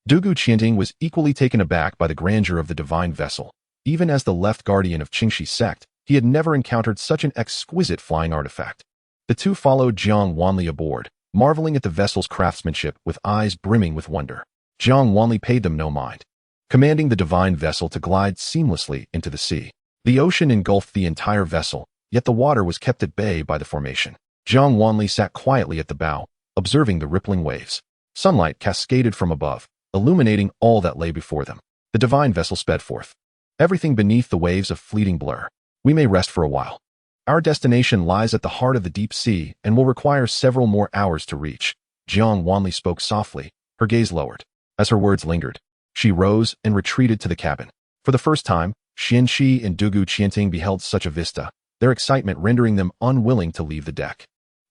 Dugu Qianting was equally taken aback by the grandeur of the divine vessel. Even as the left guardian of Qingxi's sect, he had never encountered such an exquisite flying artifact. The two followed Jiang Wanli aboard, marveling at the vessel's craftsmanship with eyes brimming with wonder. Jiang Wanli paid them no mind, commanding the divine vessel to glide seamlessly into the sea. The ocean engulfed the entire vessel, yet the water was kept at bay by the formation. Jiang Wanli sat quietly at the bow, observing the rippling waves. Sunlight cascaded from above, illuminating all that lay before them. The divine vessel sped forth, everything beneath the waves a fleeting blur. We may rest for a while. Our destination lies at the heart of the deep sea and will require several more hours to reach. Jiang Wanli spoke softly, her gaze lowered. As her words lingered, she rose and retreated to the cabin. For the first time, Xianxia and Dugu Qianting beheld such a vista, their excitement rendering them unwilling to leave the deck.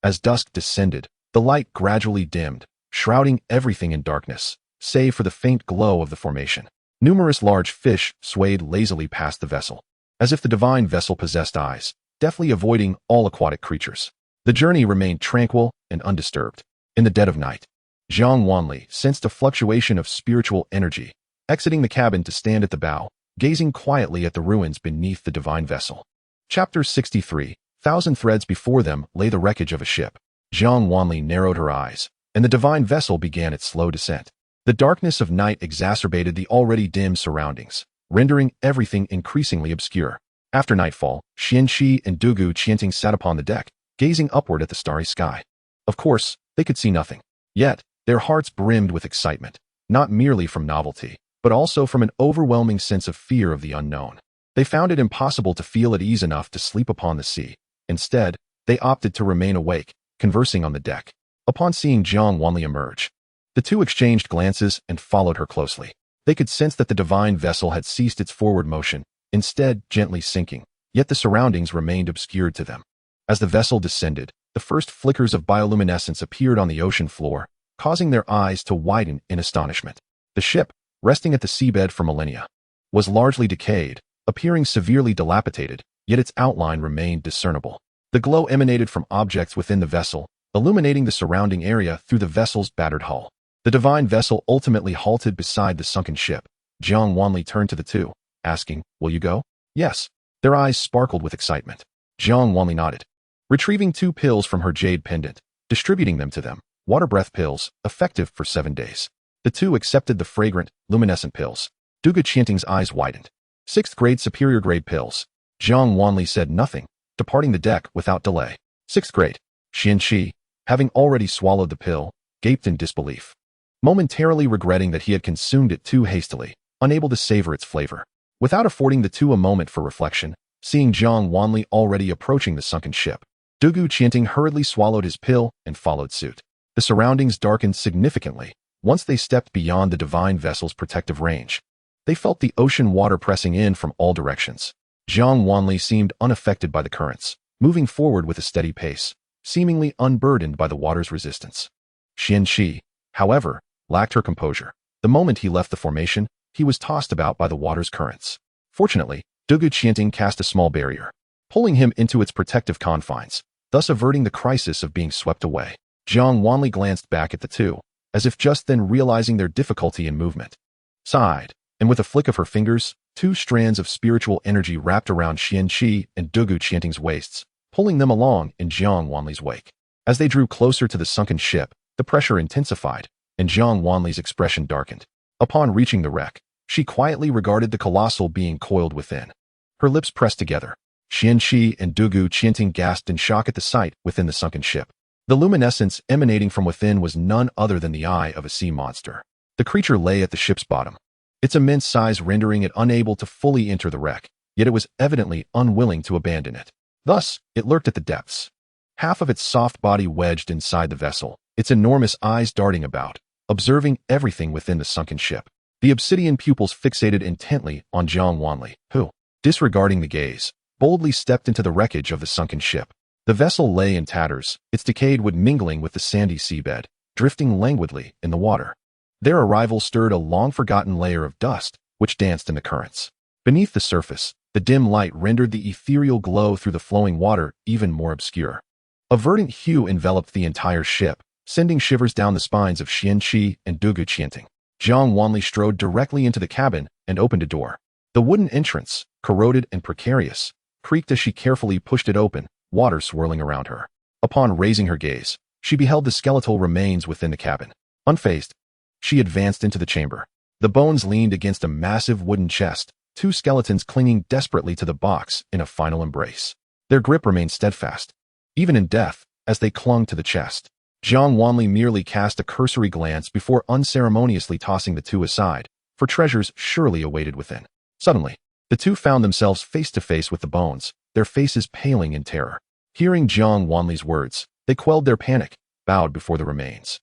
As dusk descended, the light gradually dimmed, shrouding everything in darkness, save for the faint glow of the formation. Numerous large fish swayed lazily past the vessel, as if the divine vessel possessed eyes, deftly avoiding all aquatic creatures. The journey remained tranquil and undisturbed. In the dead of night, Jiang Wanli sensed a fluctuation of spiritual energy, exiting the cabin to stand at the bow, gazing quietly at the ruins beneath the divine vessel. Chapter 63. Thousand threads before them lay the wreckage of a ship. Jiang Wanli narrowed her eyes, and the divine vessel began its slow descent. The darkness of night exacerbated the already dim surroundings, rendering everything increasingly obscure. After nightfall, Xianxia and Dugu Qianting sat upon the deck, gazing upward at the starry sky. Of course, they could see nothing. Yet, their hearts brimmed with excitement, not merely from novelty, but also from an overwhelming sense of fear of the unknown. They found it impossible to feel at ease enough to sleep upon the sea. Instead, they opted to remain awake, conversing on the deck. Upon seeing Jiang Wanli emerge, the two exchanged glances and followed her closely. They could sense that the divine vessel had ceased its forward motion, instead gently sinking, yet the surroundings remained obscured to them. As the vessel descended, the first flickers of bioluminescence appeared on the ocean floor, causing their eyes to widen in astonishment. The ship, resting at the seabed for millennia, was largely decayed, appearing severely dilapidated, yet its outline remained discernible. The glow emanated from objects within the vessel, illuminating the surrounding area through the vessel's battered hull. The divine vessel ultimately halted beside the sunken ship. Jiang Wanli turned to the two, asking, "Will you go?" "Yes." Their eyes sparkled with excitement. Jiang Wanli nodded, retrieving 2 pills from her jade pendant, distributing them to them. Water breath pills, effective for 7 days. The two accepted the fragrant, luminescent pills. Dugu Qianting's eyes widened. 6th grade superior grade pills. Jiang Wanli said nothing, departing the deck without delay. 6th grade. Xianxia, having already swallowed the pill, gaped in disbelief, momentarily regretting that he had consumed it too hastily, unable to savor its flavor. Without affording the two a moment for reflection, seeing Jiang Wanli already approaching the sunken ship, Dugu Qianting hurriedly swallowed his pill and followed suit. The surroundings darkened significantly once they stepped beyond the divine vessel's protective range. They felt the ocean water pressing in from all directions. Jiang Wanli seemed unaffected by the currents, moving forward with a steady pace, seemingly unburdened by the water's resistance. Xianxia, however, lacked her composure. The moment he left the formation, he was tossed about by the water's currents. Fortunately, Dugu Qianting cast a small barrier, pulling him into its protective confines. thus averting the crisis of being swept away. Jiang Wanli glanced back at the two, as if just then realizing their difficulty in movement. Sighed, and with a flick of her fingers, two strands of spiritual energy wrapped around Xianxia and Dugu Qianting's waists, pulling them along in Jiang Wanli's wake. As they drew closer to the sunken ship, the pressure intensified, and Jiang Wanli's expression darkened. Upon reaching the wreck, she quietly regarded the colossal being coiled within. Her lips pressed together. Xianxia and Dugu Qianting gasped in shock at the sight within the sunken ship. The luminescence emanating from within was none other than the eye of a sea monster. The creature lay at the ship's bottom, its immense size rendering it unable to fully enter the wreck, yet it was evidently unwilling to abandon it. Thus, it lurked at the depths, half of its soft body wedged inside the vessel, its enormous eyes darting about, observing everything within the sunken ship. The obsidian pupils fixated intently on Jiang Wanli, who, disregarding the gaze, boldly stepped into the wreckage of the sunken ship. The vessel lay in tatters, its decayed wood mingling with the sandy seabed, drifting languidly in the water. Their arrival stirred a long-forgotten layer of dust, which danced in the currents. Beneath the surface, the dim light rendered the ethereal glow through the flowing water even more obscure. A verdant hue enveloped the entire ship, sending shivers down the spines of Xianxia and Dugu Qianting. Jiang Wanli strode directly into the cabin and opened a door. The wooden entrance, corroded and precarious, creaked as she carefully pushed it open, water swirling around her. Upon raising her gaze, she beheld the skeletal remains within the cabin. Unfazed, she advanced into the chamber. The bones leaned against a massive wooden chest, two skeletons clinging desperately to the box in a final embrace. Their grip remained steadfast, even in death, as they clung to the chest. Jiang Wanli merely cast a cursory glance before unceremoniously tossing the two aside, for treasures surely awaited within. Suddenly, the two found themselves face to face with the bones, their faces paling in terror. Hearing Jiang Wanli's words, they quelled their panic, bowed before the remains,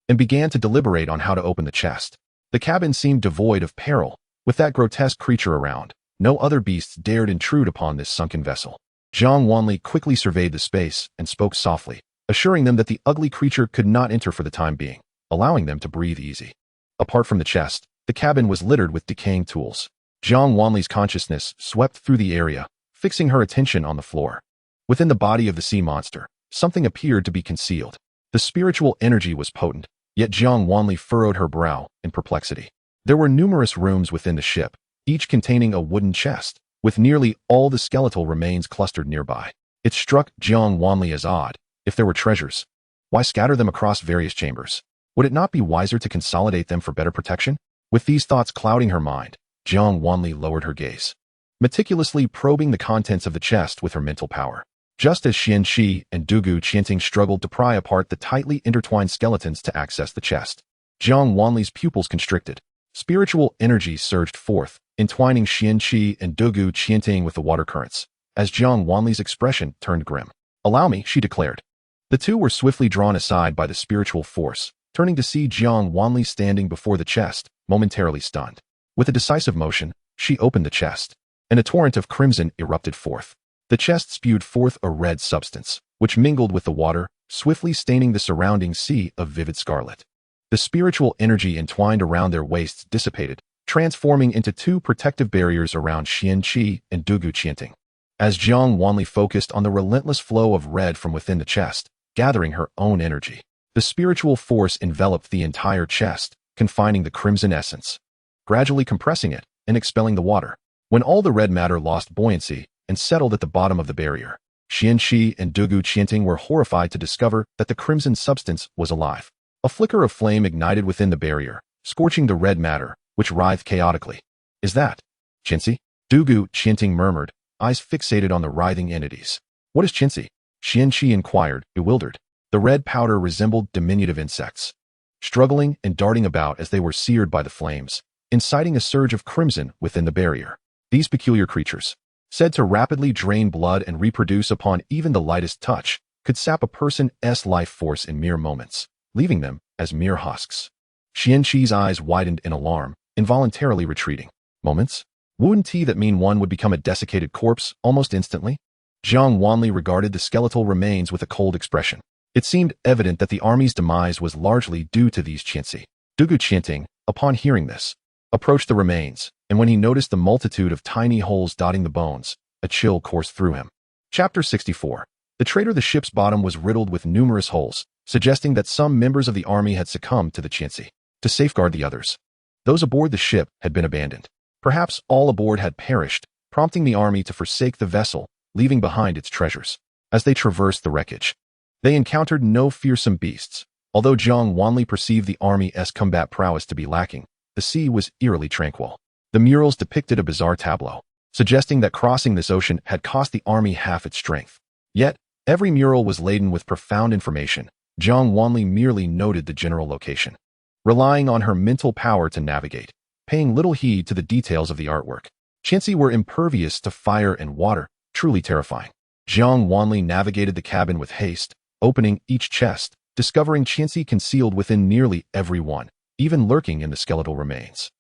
and began to deliberate on how to open the chest. The cabin seemed devoid of peril. With that grotesque creature around, no other beasts dared intrude upon this sunken vessel. Jiang Wanli quickly surveyed the space and spoke softly, assuring them that the ugly creature could not enter for the time being, allowing them to breathe easy. Apart from the chest, the cabin was littered with decaying tools. Jiang Wanli's consciousness swept through the area, fixing her attention on the floor. Within the body of the sea monster, something appeared to be concealed. The spiritual energy was potent, yet Jiang Wanli furrowed her brow in perplexity. There were numerous rooms within the ship, each containing a wooden chest, with nearly all the skeletal remains clustered nearby. It struck Jiang Wanli as odd. If there were treasures, why scatter them across various chambers? Would it not be wiser to consolidate them for better protection? With these thoughts clouding her mind, Jiang Wanli lowered her gaze, meticulously probing the contents of the chest with her mental power. Just as Xianxia and Dugu Qianting struggled to pry apart the tightly intertwined skeletons to access the chest, Jiang Wanli's pupils constricted. Spiritual energy surged forth, entwining Xianxia and Dugu Qianting with the water currents. As Jiang Wanli's expression turned grim, "Allow me," she declared. The two were swiftly drawn aside by the spiritual force, turning to see Jiang Wanli standing before the chest, momentarily stunned. With a decisive motion, she opened the chest, and a torrent of crimson erupted forth. The chest spewed forth a red substance, which mingled with the water, swiftly staining the surrounding sea of vivid scarlet. The spiritual energy entwined around their waists dissipated, transforming into two protective barriers around Xianxia and Dugu Qianting. As Jiang Wanli focused on the relentless flow of red from within the chest, gathering her own energy, the spiritual force enveloped the entire chest, confining the crimson essence, gradually compressing it and expelling the water. When all the red matter lost buoyancy and settled at the bottom of the barrier, Xianxia and Dugu Qianting were horrified to discover that the crimson substance was alive. A flicker of flame ignited within the barrier, scorching the red matter, which writhed chaotically. "Is that Qinzi?" Dugu Qianting murmured, eyes fixated on the writhing entities. "What is Qinzi?" Xianxia inquired, bewildered. The red powder resembled diminutive insects, struggling and darting about as they were seared by the flames, inciting a surge of crimson within the barrier. These peculiar creatures, said to rapidly drain blood and reproduce upon even the lightest touch, could sap a person's life force in mere moments, leaving them as mere husks. Xianxi's eyes widened in alarm, involuntarily retreating. Moments? Wouldn't that mean one would become a desiccated corpse almost instantly? Jiang Wanli regarded the skeletal remains with a cold expression. It seemed evident that the army's demise was largely due to these Qinzi. Dugu Qianting, upon hearing this, approached the remains, and when he noticed the multitude of tiny holes dotting the bones, a chill coursed through him. Chapter 64. The ship's bottom was riddled with numerous holes, suggesting that some members of the army had succumbed to the xianxia. To safeguard the others, those aboard the ship had been abandoned. Perhaps all aboard had perished, prompting the army to forsake the vessel, leaving behind its treasures. As they traversed the wreckage, they encountered no fearsome beasts. Although Jiang Wanli perceived the army's combat prowess to be lacking, the sea was eerily tranquil. The murals depicted a bizarre tableau, suggesting that crossing this ocean had cost the army half its strength. Yet, every mural was laden with profound information. Jiang Wanli merely noted the general location, relying on her mental power to navigate, paying little heed to the details of the artwork. Xianxia were impervious to fire and water, truly terrifying. Jiang Wanli navigated the cabin with haste, opening each chest, discovering xianxia concealed within nearly every one, even lurking in the skeletal remains.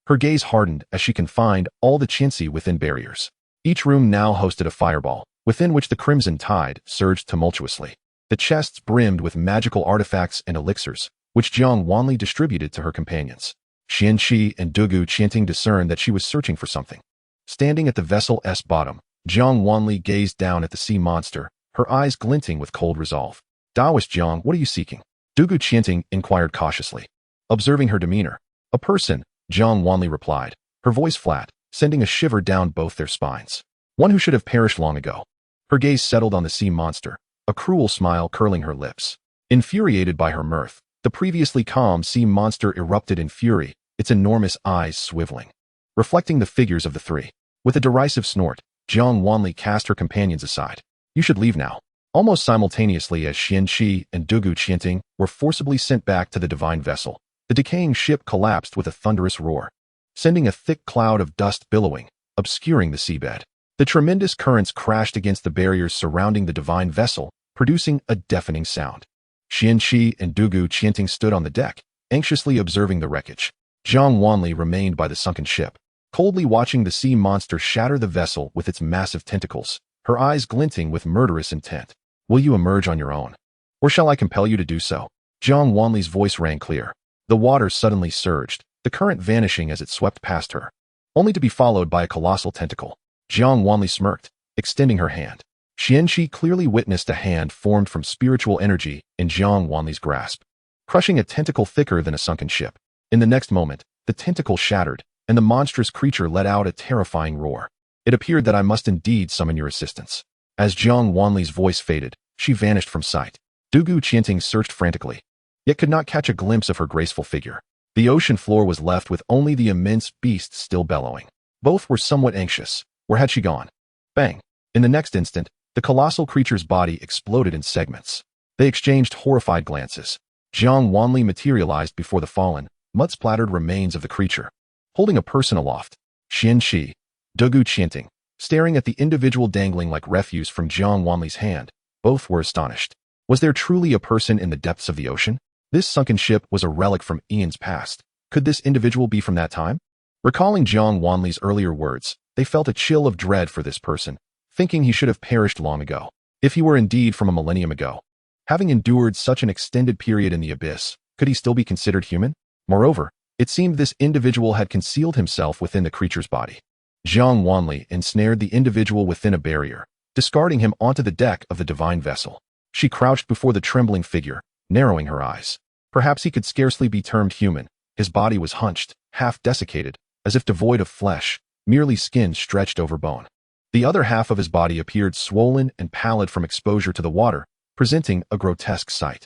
Her gaze hardened as she confined all the xianxia within barriers. Each room now hosted a fireball, within which the crimson tide surged tumultuously. The chests brimmed with magical artifacts and elixirs, which Jiang Wanli distributed to her companions. Xianxia and Dugu chanting discerned that she was searching for something. Standing at the vessel's bottom, Jiang Wanli gazed down at the sea monster, her eyes glinting with cold resolve. Taoist Jiang, what are you seeking? Dugu chanting inquired cautiously. Observing her demeanor. A person, Jiang Wanli replied, her voice flat, sending a shiver down both their spines. One who should have perished long ago. Her gaze settled on the sea monster, a cruel smile curling her lips. Infuriated by her mirth, the previously calm sea monster erupted in fury, its enormous eyes swiveling, reflecting the figures of the three. With a derisive snort, Jiang Wanli cast her companions aside. You should leave now. Almost simultaneously as Xianxia and Dugu chanting were forcibly sent back to the divine vessel, the decaying ship collapsed with a thunderous roar, sending a thick cloud of dust billowing, obscuring the seabed. The tremendous currents crashed against the barriers surrounding the divine vessel, producing a deafening sound. Xianxia and Dugu chanting stood on the deck, anxiously observing the wreckage. Jiang Wanli remained by the sunken ship, coldly watching the sea monster shatter the vessel with its massive tentacles, her eyes glinting with murderous intent. Will you emerge on your own? Or shall I compel you to do so? Jiang Wanli's voice rang clear. The water suddenly surged, the current vanishing as it swept past her, only to be followed by a colossal tentacle. Jiang Wanli smirked, extending her hand. Xianxia clearly witnessed a hand formed from spiritual energy in Jiang Wanli's grasp, crushing a tentacle thicker than a sunken ship. In the next moment, the tentacle shattered, and the monstrous creature let out a terrifying roar. It appeared that I must indeed summon your assistance. As Jiang Wanli's voice faded, she vanished from sight. Dugu chanting searched frantically, yet could not catch a glimpse of her graceful figure. The ocean floor was left with only the immense beast still bellowing. Both were somewhat anxious. Where had she gone? Bang! In the next instant, the colossal creature's body exploded in segments. They exchanged horrified glances. Jiang Wanli materialized before the fallen, mud-splattered remains of the creature, holding a person aloft. Xianxia, Dugu chanting, staring at the individual dangling like refuse from Jiang Wanli's hand. Both were astonished. Was there truly a person in the depths of the ocean? This sunken ship was a relic from eons past. Could this individual be from that time? Recalling Jiang Wanli's earlier words, they felt a chill of dread for this person, thinking he should have perished long ago, if he were indeed from a millennium ago. Having endured such an extended period in the abyss, could he still be considered human? Moreover, it seemed this individual had concealed himself within the creature's body. Jiang Wanli ensnared the individual within a barrier, discarding him onto the deck of the divine vessel. She crouched before the trembling figure, narrowing her eyes. Perhaps he could scarcely be termed human. His body was hunched, half desiccated, as if devoid of flesh, merely skin stretched over bone. The other half of his body appeared swollen and pallid from exposure to the water, presenting a grotesque sight.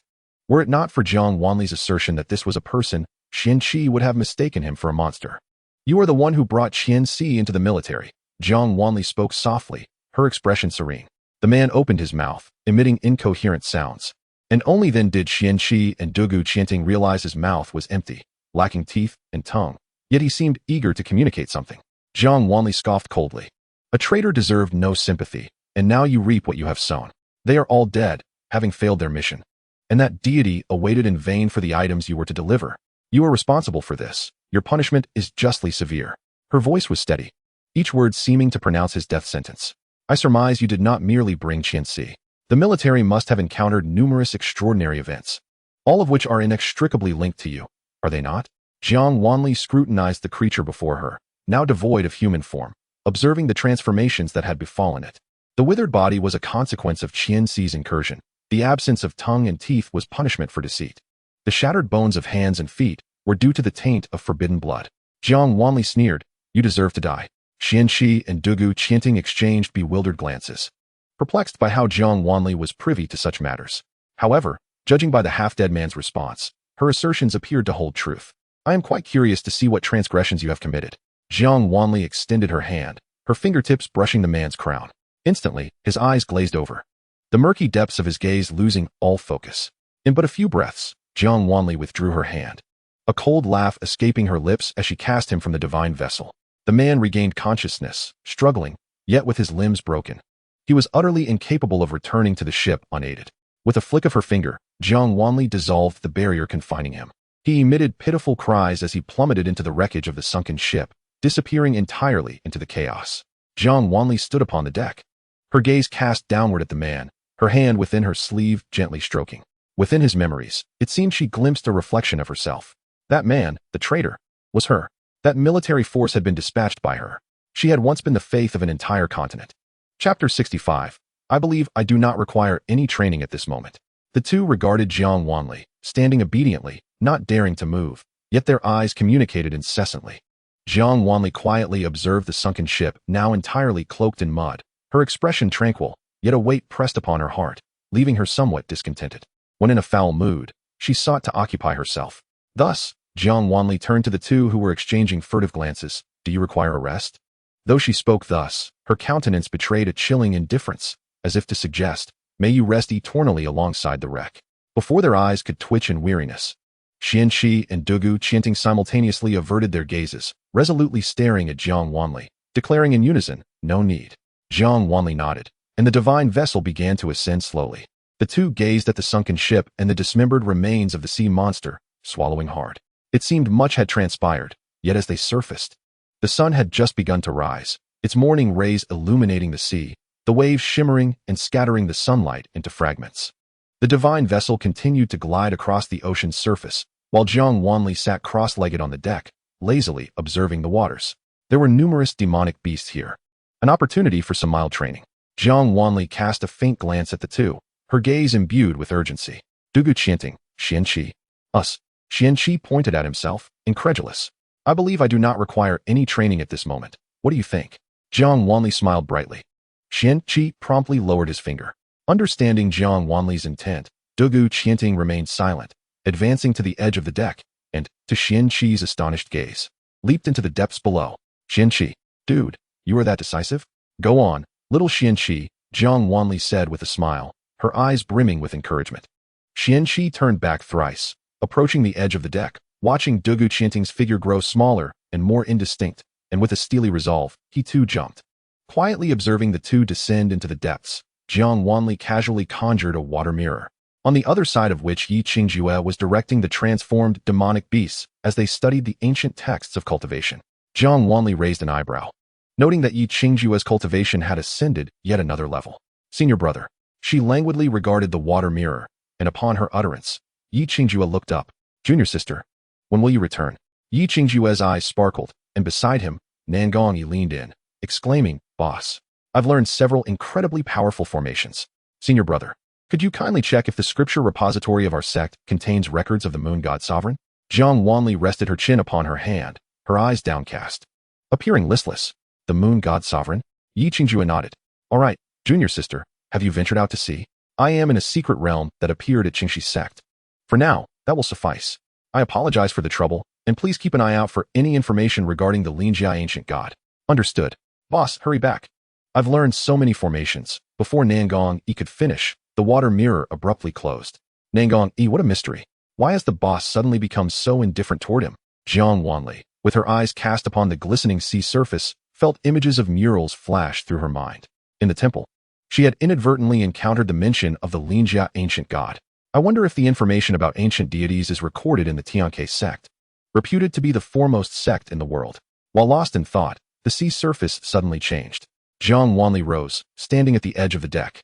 Were it not for Jiang Wanli's assertion that this was a person, Xianxia would have mistaken him for a monster. You are the one who brought Xianxia into the military. Jiang Wanli spoke softly, her expression serene. The man opened his mouth, emitting incoherent sounds. And only then did Xianxia and Dugu chanting realize his mouth was empty, lacking teeth and tongue. Yet he seemed eager to communicate something. Jiang Wanli scoffed coldly. A traitor deserved no sympathy, and now you reap what you have sown. They are all dead, having failed their mission. And that deity awaited in vain for the items you were to deliver. You are responsible for this. Your punishment is justly severe. Her voice was steady, each word seeming to pronounce his death sentence. I surmise you did not merely bring Xianxia. The military must have encountered numerous extraordinary events, all of which are inextricably linked to you, are they not? Jiang Wanli scrutinized the creature before her, now devoid of human form, observing the transformations that had befallen it. The withered body was a consequence of Xianxi's incursion. The absence of tongue and teeth was punishment for deceit. The shattered bones of hands and feet were due to the taint of forbidden blood. Jiang Wanli sneered, "You deserve to die." Xianxi and Dugu Qianting exchanged bewildered glances, perplexed by how Jiang Wanli was privy to such matters. However, judging by the half-dead man's response, her assertions appeared to hold truth. "I am quite curious to see what transgressions you have committed." Jiang Wanli extended her hand, her fingertips brushing the man's crown. Instantly, his eyes glazed over, the murky depths of his gaze losing all focus. In but a few breaths, Jiang Wanli withdrew her hand, a cold laugh escaping her lips as she cast him from the divine vessel. The man regained consciousness, struggling, yet with his limbs broken. He was utterly incapable of returning to the ship unaided. With a flick of her finger, Jiang Wanli dissolved the barrier confining him. He emitted pitiful cries as he plummeted into the wreckage of the sunken ship, disappearing entirely into the chaos. Jiang Wanli stood upon the deck, her gaze cast downward at the man, her hand within her sleeve gently stroking. Within his memories, it seemed she glimpsed a reflection of herself. That man, the traitor, was her. That military force had been dispatched by her. She had once been the faith of an entire continent. Chapter 65. I believe I do not require any training at this moment. The two regarded Jiang Wanli, standing obediently, not daring to move, yet their eyes communicated incessantly. Jiang Wanli quietly observed the sunken ship, now entirely cloaked in mud, her expression tranquil, yet a weight pressed upon her heart, leaving her somewhat discontented. When in a foul mood, she sought to occupy herself. Thus, Jiang Wanli turned to the two who were exchanging furtive glances. "Do you require a rest?" Though she spoke thus, her countenance betrayed a chilling indifference, as if to suggest, "May you rest eternally alongside the wreck." Before their eyes could twitch in weariness, Xianxi and Dugu Qianting simultaneously averted their gazes, resolutely staring at Jiang Wanli, declaring in unison, "No need." Jiang Wanli nodded, and the divine vessel began to ascend slowly. The two gazed at the sunken ship and the dismembered remains of the sea monster, swallowing hard. It seemed much had transpired, yet as they surfaced, the sun had just begun to rise, its morning rays illuminating the sea, the waves shimmering and scattering the sunlight into fragments. The divine vessel continued to glide across the ocean's surface, while Jiang Wanli sat cross-legged on the deck, lazily observing the waters. There were numerous demonic beasts here, an opportunity for some mild training. Jiang Wanli cast a faint glance at the two, her gaze imbued with urgency. "Dugu Qianting, Xianxi." "Us." Xianxi pointed at himself, incredulous. "I believe I do not require any training at this moment. What do you think?" Jiang Wanli smiled brightly. Xianxi promptly lowered his finger. Understanding Jiang Wanli's intent, Dugu Qianting remained silent, advancing to the edge of the deck, and, to Xianxi's astonished gaze, leaped into the depths below. "Xianxi, dude, you are that decisive?" "Go on, little Xianxi," Jiang Wanli said with a smile, her eyes brimming with encouragement. Xianxi turned back thrice, approaching the edge of the deck, watching Dugu Qianting's figure grow smaller and more indistinct, and with a steely resolve, he too jumped. Quietly observing the two descend into the depths, Jiang Wanli casually conjured a water mirror, on the other side of which Yi Qingjue was directing the transformed demonic beasts as they studied the ancient texts of cultivation. Jiang Wanli raised an eyebrow, noting that Yi Qingjue's cultivation had ascended yet another level. "Senior brother." She languidly regarded the water mirror, and upon her utterance, Yi Qingjue looked up. "Junior sister, when will you return?" Yi Qingjue's eyes sparkled, and beside him, Nangongyi leaned in, exclaiming, "Boss, I've learned several incredibly powerful formations. Senior brother, could you kindly check if the scripture repository of our sect contains records of the moon god sovereign?" Jiang Wanli rested her chin upon her hand, her eyes downcast, appearing listless. "The moon god sovereign?" Yi Qingjue nodded. "All right, junior sister, have you ventured out to sea?" "I am in a secret realm that appeared at Qingxi's sect. For now, that will suffice. I apologize for the trouble, and please keep an eye out for any information regarding the Linjia ancient god." "Understood. Boss, hurry back. I've learned so many formations." Before Nangongyi could finish, the water mirror abruptly closed. "Nangongyi, what a mystery. Why has the boss suddenly become so indifferent toward him?" Jiang Wanli, with her eyes cast upon the glistening sea surface, felt images of murals flash through her mind. In the temple, she had inadvertently encountered the mention of the Linjia ancient god. I wonder if the information about ancient deities is recorded in the Tianke sect, reputed to be the foremost sect in the world. While lost in thought, the sea surface suddenly changed. Jiang Wanli rose, standing at the edge of the deck,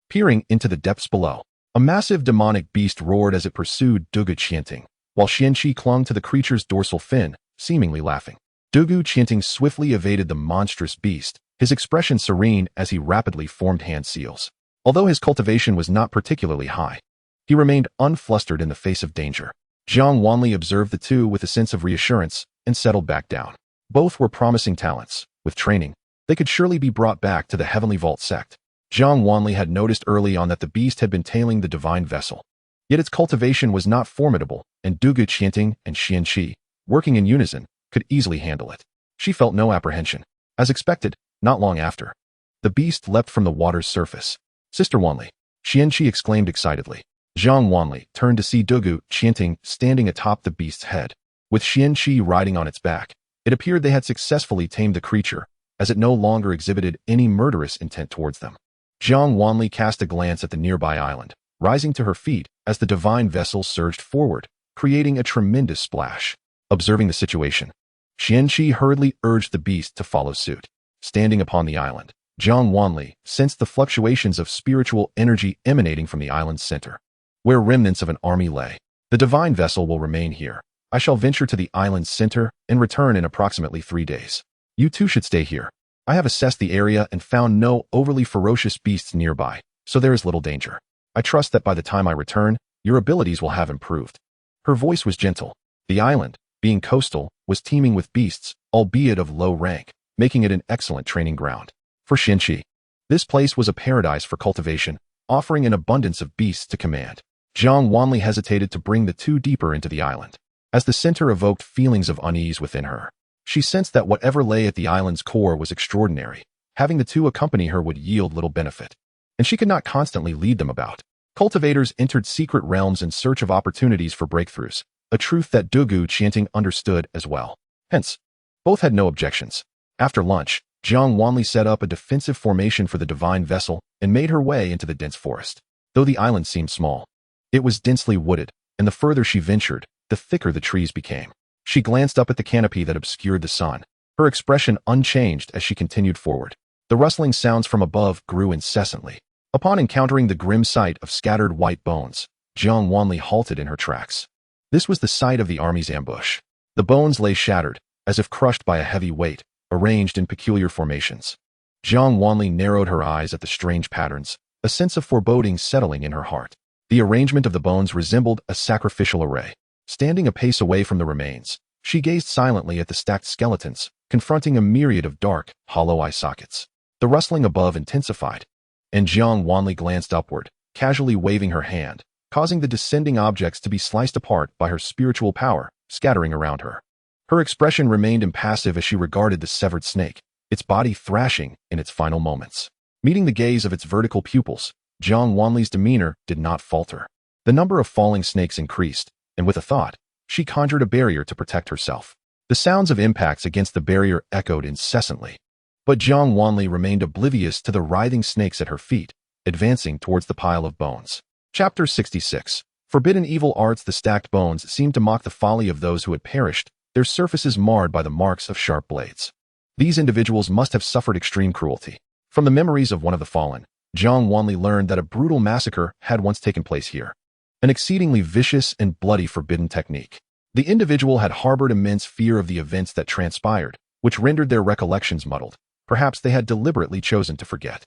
peering into the depths below. A massive demonic beast roared as it pursued Dugu Qianting, while Xianxi clung to the creature's dorsal fin, seemingly laughing. Dugu Qianting swiftly evaded the monstrous beast, his expression serene as he rapidly formed hand seals. Although his cultivation was not particularly high, he remained unflustered in the face of danger. Jiang Wanli observed the two with a sense of reassurance and settled back down. Both were promising talents. With training, they could surely be brought back to the Heavenly Vault sect. Jiang Wanli had noticed early on that the beast had been tailing the divine vessel. Yet its cultivation was not formidable, and Dugu Qianting and Xianxia, working in unison, could easily handle it. She felt no apprehension. As expected, not long after, the beast leapt from the water's surface. "Sister Wanli!" Xianxia exclaimed excitedly. Jiang Wanli turned to see Dugu Qianting standing atop the beast's head, with Xianxia riding on its back. It appeared they had successfully tamed the creature, as it no longer exhibited any murderous intent towards them. Jiang Wanli cast a glance at the nearby island, rising to her feet as the divine vessel surged forward, creating a tremendous splash. Observing the situation, Xianxia hurriedly urged the beast to follow suit. Standing upon the island, Jiang Wanli sensed the fluctuations of spiritual energy emanating from the island's center, where remnants of an army lay. "The divine vessel will remain here. I shall venture to the island's center and return in approximately 3 days. You two should stay here. I have assessed the area and found no overly ferocious beasts nearby, so there is little danger. I trust that by the time I return, your abilities will have improved." Her voice was gentle. The island, being coastal, was teeming with beasts, albeit of low rank, making it an excellent training ground. For Xianxia, this place was a paradise for cultivation, offering an abundance of beasts to command. Jiang Wanli hesitated to bring the two deeper into the island, as the center evoked feelings of unease within her. She sensed that whatever lay at the island's core was extraordinary. Having the two accompany her would yield little benefit, and she could not constantly lead them about. Cultivators entered secret realms in search of opportunities for breakthroughs, a truth that Dugu Qianting understood as well. Hence, both had no objections. After lunch, Jiang Wanli set up a defensive formation for the divine vessel and made her way into the dense forest. Though the island seemed small, it was densely wooded, and the further she ventured, the thicker the trees became. She glanced up at the canopy that obscured the sun, her expression unchanged as she continued forward. The rustling sounds from above grew incessantly. Upon encountering the grim sight of scattered white bones, Jiang Wanli halted in her tracks. This was the site of the army's ambush. The bones lay shattered, as if crushed by a heavy weight, arranged in peculiar formations. Jiang Wanli narrowed her eyes at the strange patterns, a sense of foreboding settling in her heart. The arrangement of the bones resembled a sacrificial array. Standing a pace away from the remains, she gazed silently at the stacked skeletons, confronting a myriad of dark, hollow eye sockets. The rustling above intensified, and Jiang Wanli glanced upward, casually waving her hand, causing the descending objects to be sliced apart by her spiritual power, scattering around her. Her expression remained impassive as she regarded the severed snake, its body thrashing in its final moments. Meeting the gaze of its vertical pupils, Jiang Wanli's demeanor did not falter. The number of falling snakes increased, and with a thought, she conjured a barrier to protect herself. The sounds of impacts against the barrier echoed incessantly, but Jiang Wanli remained oblivious to the writhing snakes at her feet, advancing towards the pile of bones. Chapter 66. Forbidden evil arts. The stacked bones seemed to mock the folly of those who had perished, their surfaces marred by the marks of sharp blades. These individuals must have suffered extreme cruelty. From the memories of one of the fallen, Jiang Wanli learned that a brutal massacre had once taken place here. An exceedingly vicious and bloody forbidden technique. The individual had harbored immense fear of the events that transpired, which rendered their recollections muddled. Perhaps they had deliberately chosen to forget.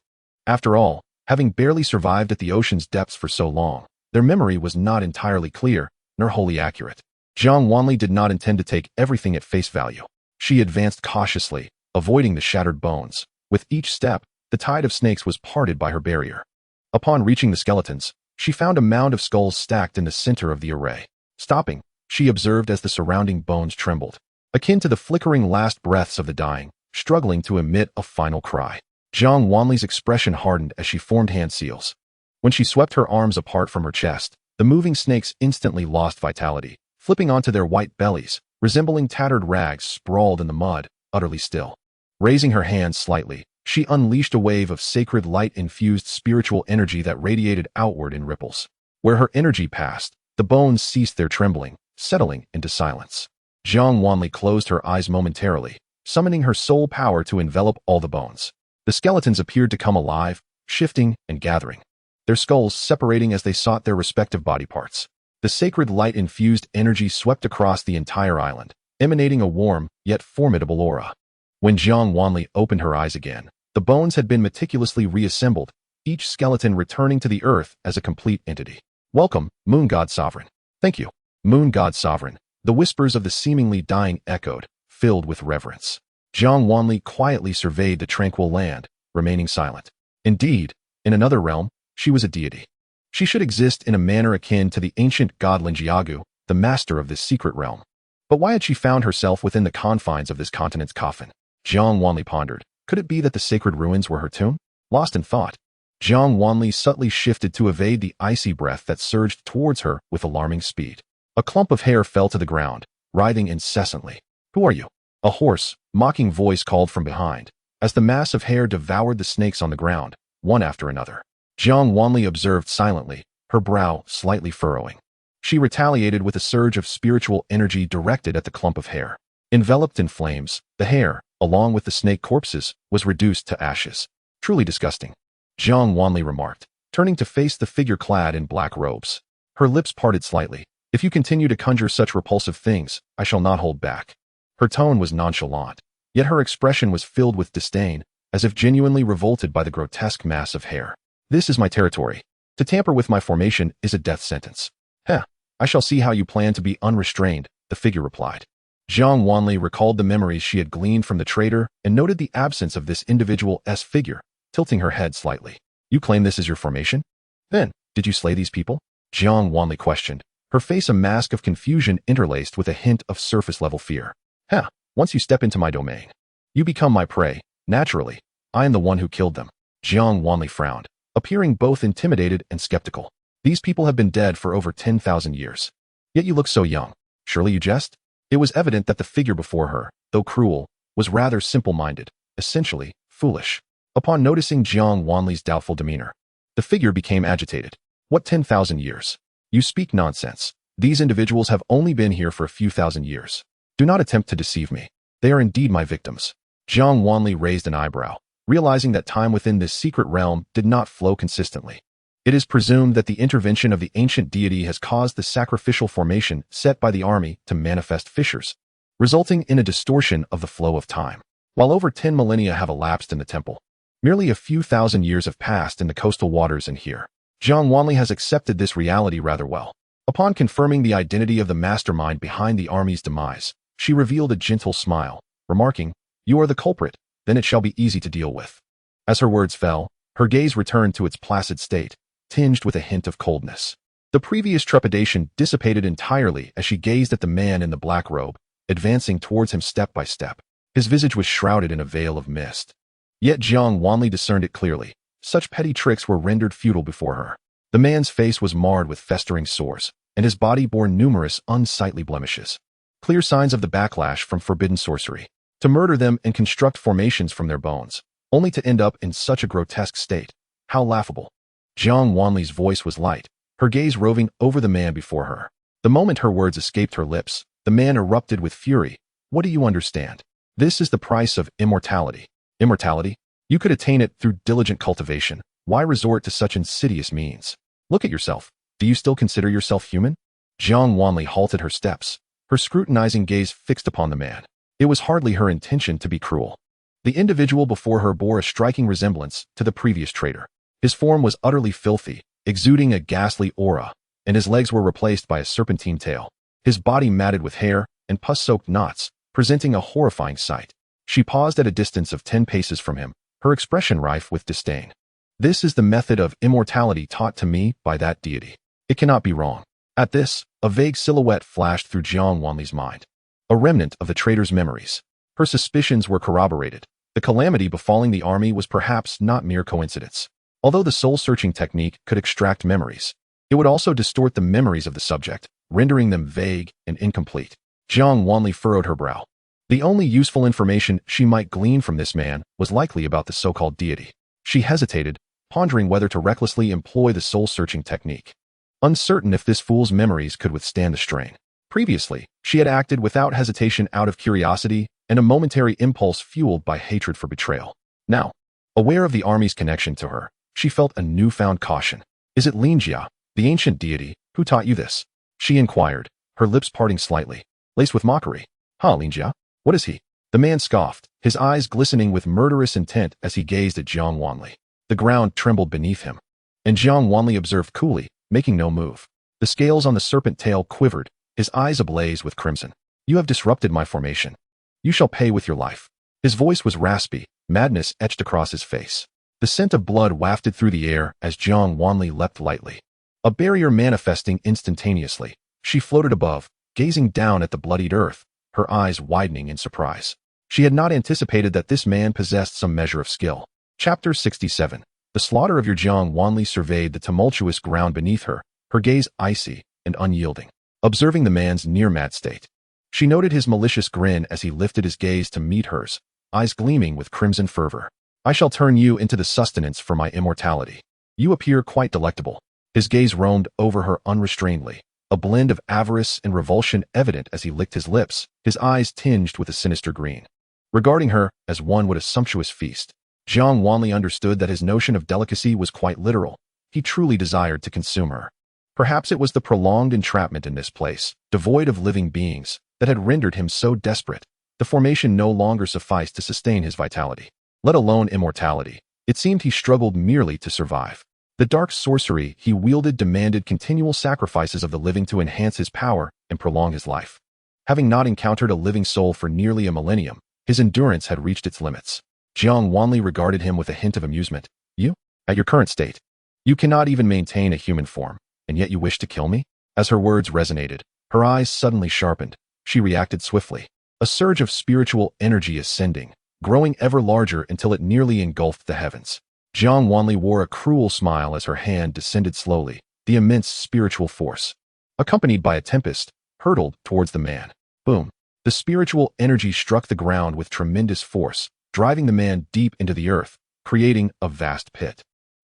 After all, having barely survived at the ocean's depths for so long, their memory was not entirely clear, nor wholly accurate. Jiang Wanli did not intend to take everything at face value. She advanced cautiously, avoiding the shattered bones. With each step, the tide of snakes was parted by her barrier. Upon reaching the skeletons, she found a mound of skulls stacked in the center of the array. Stopping, she observed as the surrounding bones trembled, akin to the flickering last breaths of the dying, struggling to emit a final cry. Jiang Wanli's expression hardened as she formed hand seals. When she swept her arms apart from her chest, the moving snakes instantly lost vitality, flipping onto their white bellies, resembling tattered rags sprawled in the mud, utterly still. Raising her hands slightly, she unleashed a wave of sacred light-infused spiritual energy that radiated outward in ripples. Where her energy passed, the bones ceased their trembling, settling into silence. Jiang Wanli closed her eyes momentarily, summoning her soul power to envelop all the bones. The skeletons appeared to come alive, shifting and gathering, their skulls separating as they sought their respective body parts. The sacred light-infused energy swept across the entire island, emanating a warm, yet formidable aura. When Jiang Wanli opened her eyes again, the bones had been meticulously reassembled, each skeleton returning to the earth as a complete entity. Welcome, Moon God Sovereign. Thank you, Moon God Sovereign. The whispers of the seemingly dying echoed, filled with reverence. Jiang Wanli quietly surveyed the tranquil land, remaining silent. Indeed, in another realm, she was a deity. She should exist in a manner akin to the ancient god Linjiagu, the master of this secret realm. But why had she found herself within the confines of this continent's coffin? Jiang Wanli pondered. Could it be that the sacred ruins were her tomb? Lost in thought, Jiang Wanli subtly shifted to evade the icy breath that surged towards her with alarming speed. A clump of hair fell to the ground, writhing incessantly. Who are you? A hoarse, mocking voice called from behind, as the mass of hair devoured the snakes on the ground, one after another. Jiang Wanli observed silently, her brow slightly furrowing. She retaliated with a surge of spiritual energy directed at the clump of hair. Enveloped in flames, the hair, along with the snake corpses, was reduced to ashes. Truly disgusting, Jiang Wanli remarked, turning to face the figure clad in black robes. Her lips parted slightly. If you continue to conjure such repulsive things, I shall not hold back. Her tone was nonchalant, yet her expression was filled with disdain, as if genuinely revolted by the grotesque mass of hair. This is my territory. To tamper with my formation is a death sentence. Heh, I shall see how you plan to be unrestrained, the figure replied. Jiang Wanli recalled the memories she had gleaned from the traitor and noted the absence of this individual's figure, tilting her head slightly. You claim this is your formation? Then, did you slay these people? Jiang Wanli questioned, her face a mask of confusion interlaced with a hint of surface-level fear. Heh, once you step into my domain, you become my prey. Naturally, I am the one who killed them. Jiang Wanli frowned, appearing both intimidated and skeptical. These people have been dead for over 10,000 years. Yet you look so young. Surely you jest? It was evident that the figure before her, though cruel, was rather simple-minded, essentially foolish. Upon noticing Jiang Wanli's doubtful demeanor, the figure became agitated. What 10,000 years? You speak nonsense. These individuals have only been here for a few thousand years. Do not attempt to deceive me. They are indeed my victims. Jiang Wanli raised an eyebrow, realizing that time within this secret realm did not flow consistently. It is presumed that the intervention of the ancient deity has caused the sacrificial formation set by the army to manifest fissures, resulting in a distortion of the flow of time. While over 10 millennia have elapsed in the temple, merely a few thousand years have passed in the coastal waters and here. Jiang Wanli has accepted this reality rather well. Upon confirming the identity of the mastermind behind the army's demise, she revealed a gentle smile, remarking, "You are the culprit, then it shall be easy to deal with." As her words fell, her gaze returned to its placid state, tinged with a hint of coldness. The previous trepidation dissipated entirely as she gazed at the man in the black robe, advancing towards him step by step. His visage was shrouded in a veil of mist. Yet Jiang Wanli discerned it clearly. Such petty tricks were rendered futile before her. The man's face was marred with festering sores, and his body bore numerous unsightly blemishes. Clear signs of the backlash from forbidden sorcery. To murder them and construct formations from their bones, only to end up in such a grotesque state. How laughable. Jiang Wanli's voice was light, her gaze roving over the man before her. The moment her words escaped her lips, the man erupted with fury. What do you understand? This is the price of immortality. Immortality? You could attain it through diligent cultivation. Why resort to such insidious means? Look at yourself. Do you still consider yourself human? Jiang Wanli halted her steps, her scrutinizing gaze fixed upon the man. It was hardly her intention to be cruel. The individual before her bore a striking resemblance to the previous traitor. His form was utterly filthy, exuding a ghastly aura, and his legs were replaced by a serpentine tail. His body matted with hair and pus-soaked knots, presenting a horrifying sight. She paused at a distance of 10 paces from him, her expression rife with disdain. This is the method of immortality taught to me by that deity. It cannot be wrong. At this, a vague silhouette flashed through Jiang Wanli's mind. A remnant of the traitor's memories. Her suspicions were corroborated. The calamity befalling the army was perhaps not mere coincidence. Although the soul-searching technique could extract memories, it would also distort the memories of the subject, rendering them vague and incomplete. Jiang Wanli furrowed her brow. The only useful information she might glean from this man was likely about the so-called deity. She hesitated, pondering whether to recklessly employ the soul-searching technique, uncertain if this fool's memories could withstand the strain. Previously, she had acted without hesitation out of curiosity and a momentary impulse fueled by hatred for betrayal. Now, aware of the army's connection to her, she felt a newfound caution. Is it Linjia, the ancient deity, who taught you this? She inquired, her lips parting slightly, laced with mockery. Linjia? What is he? The man scoffed, his eyes glistening with murderous intent as he gazed at Jiang Wanli. The ground trembled beneath him, and Jiang Wanli observed coolly, making no move. The scales on the serpent tail quivered, his eyes ablaze with crimson. You have disrupted my formation. You shall pay with your life. His voice was raspy, madness etched across his face. The scent of blood wafted through the air as Jiang Wanli leapt lightly. A barrier manifesting instantaneously, she floated above, gazing down at the bloodied earth, her eyes widening in surprise. She had not anticipated that this man possessed some measure of skill. Chapter 67. The slaughter of your Jiang Wanli surveyed the tumultuous ground beneath her, her gaze icy and unyielding, observing the man's near-mad state. She noted his malicious grin as he lifted his gaze to meet hers, eyes gleaming with crimson fervor. I shall turn you into the sustenance for my immortality. You appear quite delectable. His gaze roamed over her unrestrainedly, a blend of avarice and revulsion evident as he licked his lips, his eyes tinged with a sinister green. Regarding her as one would a sumptuous feast, Jiang Wanli understood that his notion of delicacy was quite literal. He truly desired to consume her. Perhaps it was the prolonged entrapment in this place, devoid of living beings, that had rendered him so desperate. The formation no longer sufficed to sustain his vitality, let alone immortality. It seemed he struggled merely to survive. The dark sorcery he wielded demanded continual sacrifices of the living to enhance his power and prolong his life. Having not encountered a living soul for nearly a millennium, his endurance had reached its limits. Jiang Wanli regarded him with a hint of amusement. You? At your current state? You cannot even maintain a human form, and yet you wish to kill me? As her words resonated, her eyes suddenly sharpened. She reacted swiftly. A surge of spiritual energy ascending, growing ever larger until it nearly engulfed the heavens. Jiang Wanli wore a cruel smile as her hand descended slowly, the immense spiritual force, accompanied by a tempest, hurtled towards the man. Boom! The spiritual energy struck the ground with tremendous force, driving the man deep into the earth, creating a vast pit.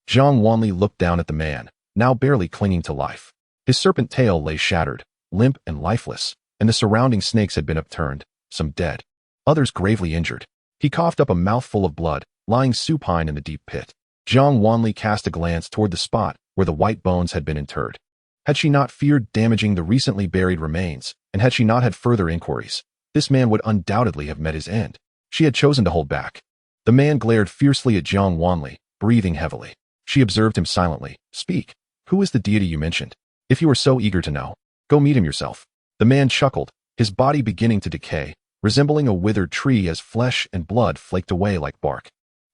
Jiang Wanli looked down at the man, now barely clinging to life. His serpent tail lay shattered, limp and lifeless, and the surrounding snakes had been upturned, some dead, others gravely injured. He coughed up a mouthful of blood, lying supine in the deep pit. Jiang Wanli cast a glance toward the spot where the white bones had been interred. Had she not feared damaging the recently buried remains, and had she not had further inquiries, this man would undoubtedly have met his end. She had chosen to hold back. The man glared fiercely at Jiang Wanli, breathing heavily. She observed him silently. Speak. Who is the deity you mentioned? If you are so eager to know, go meet him yourself. The man chuckled, his body beginning to decay, resembling a withered tree as flesh and blood flaked away like bark.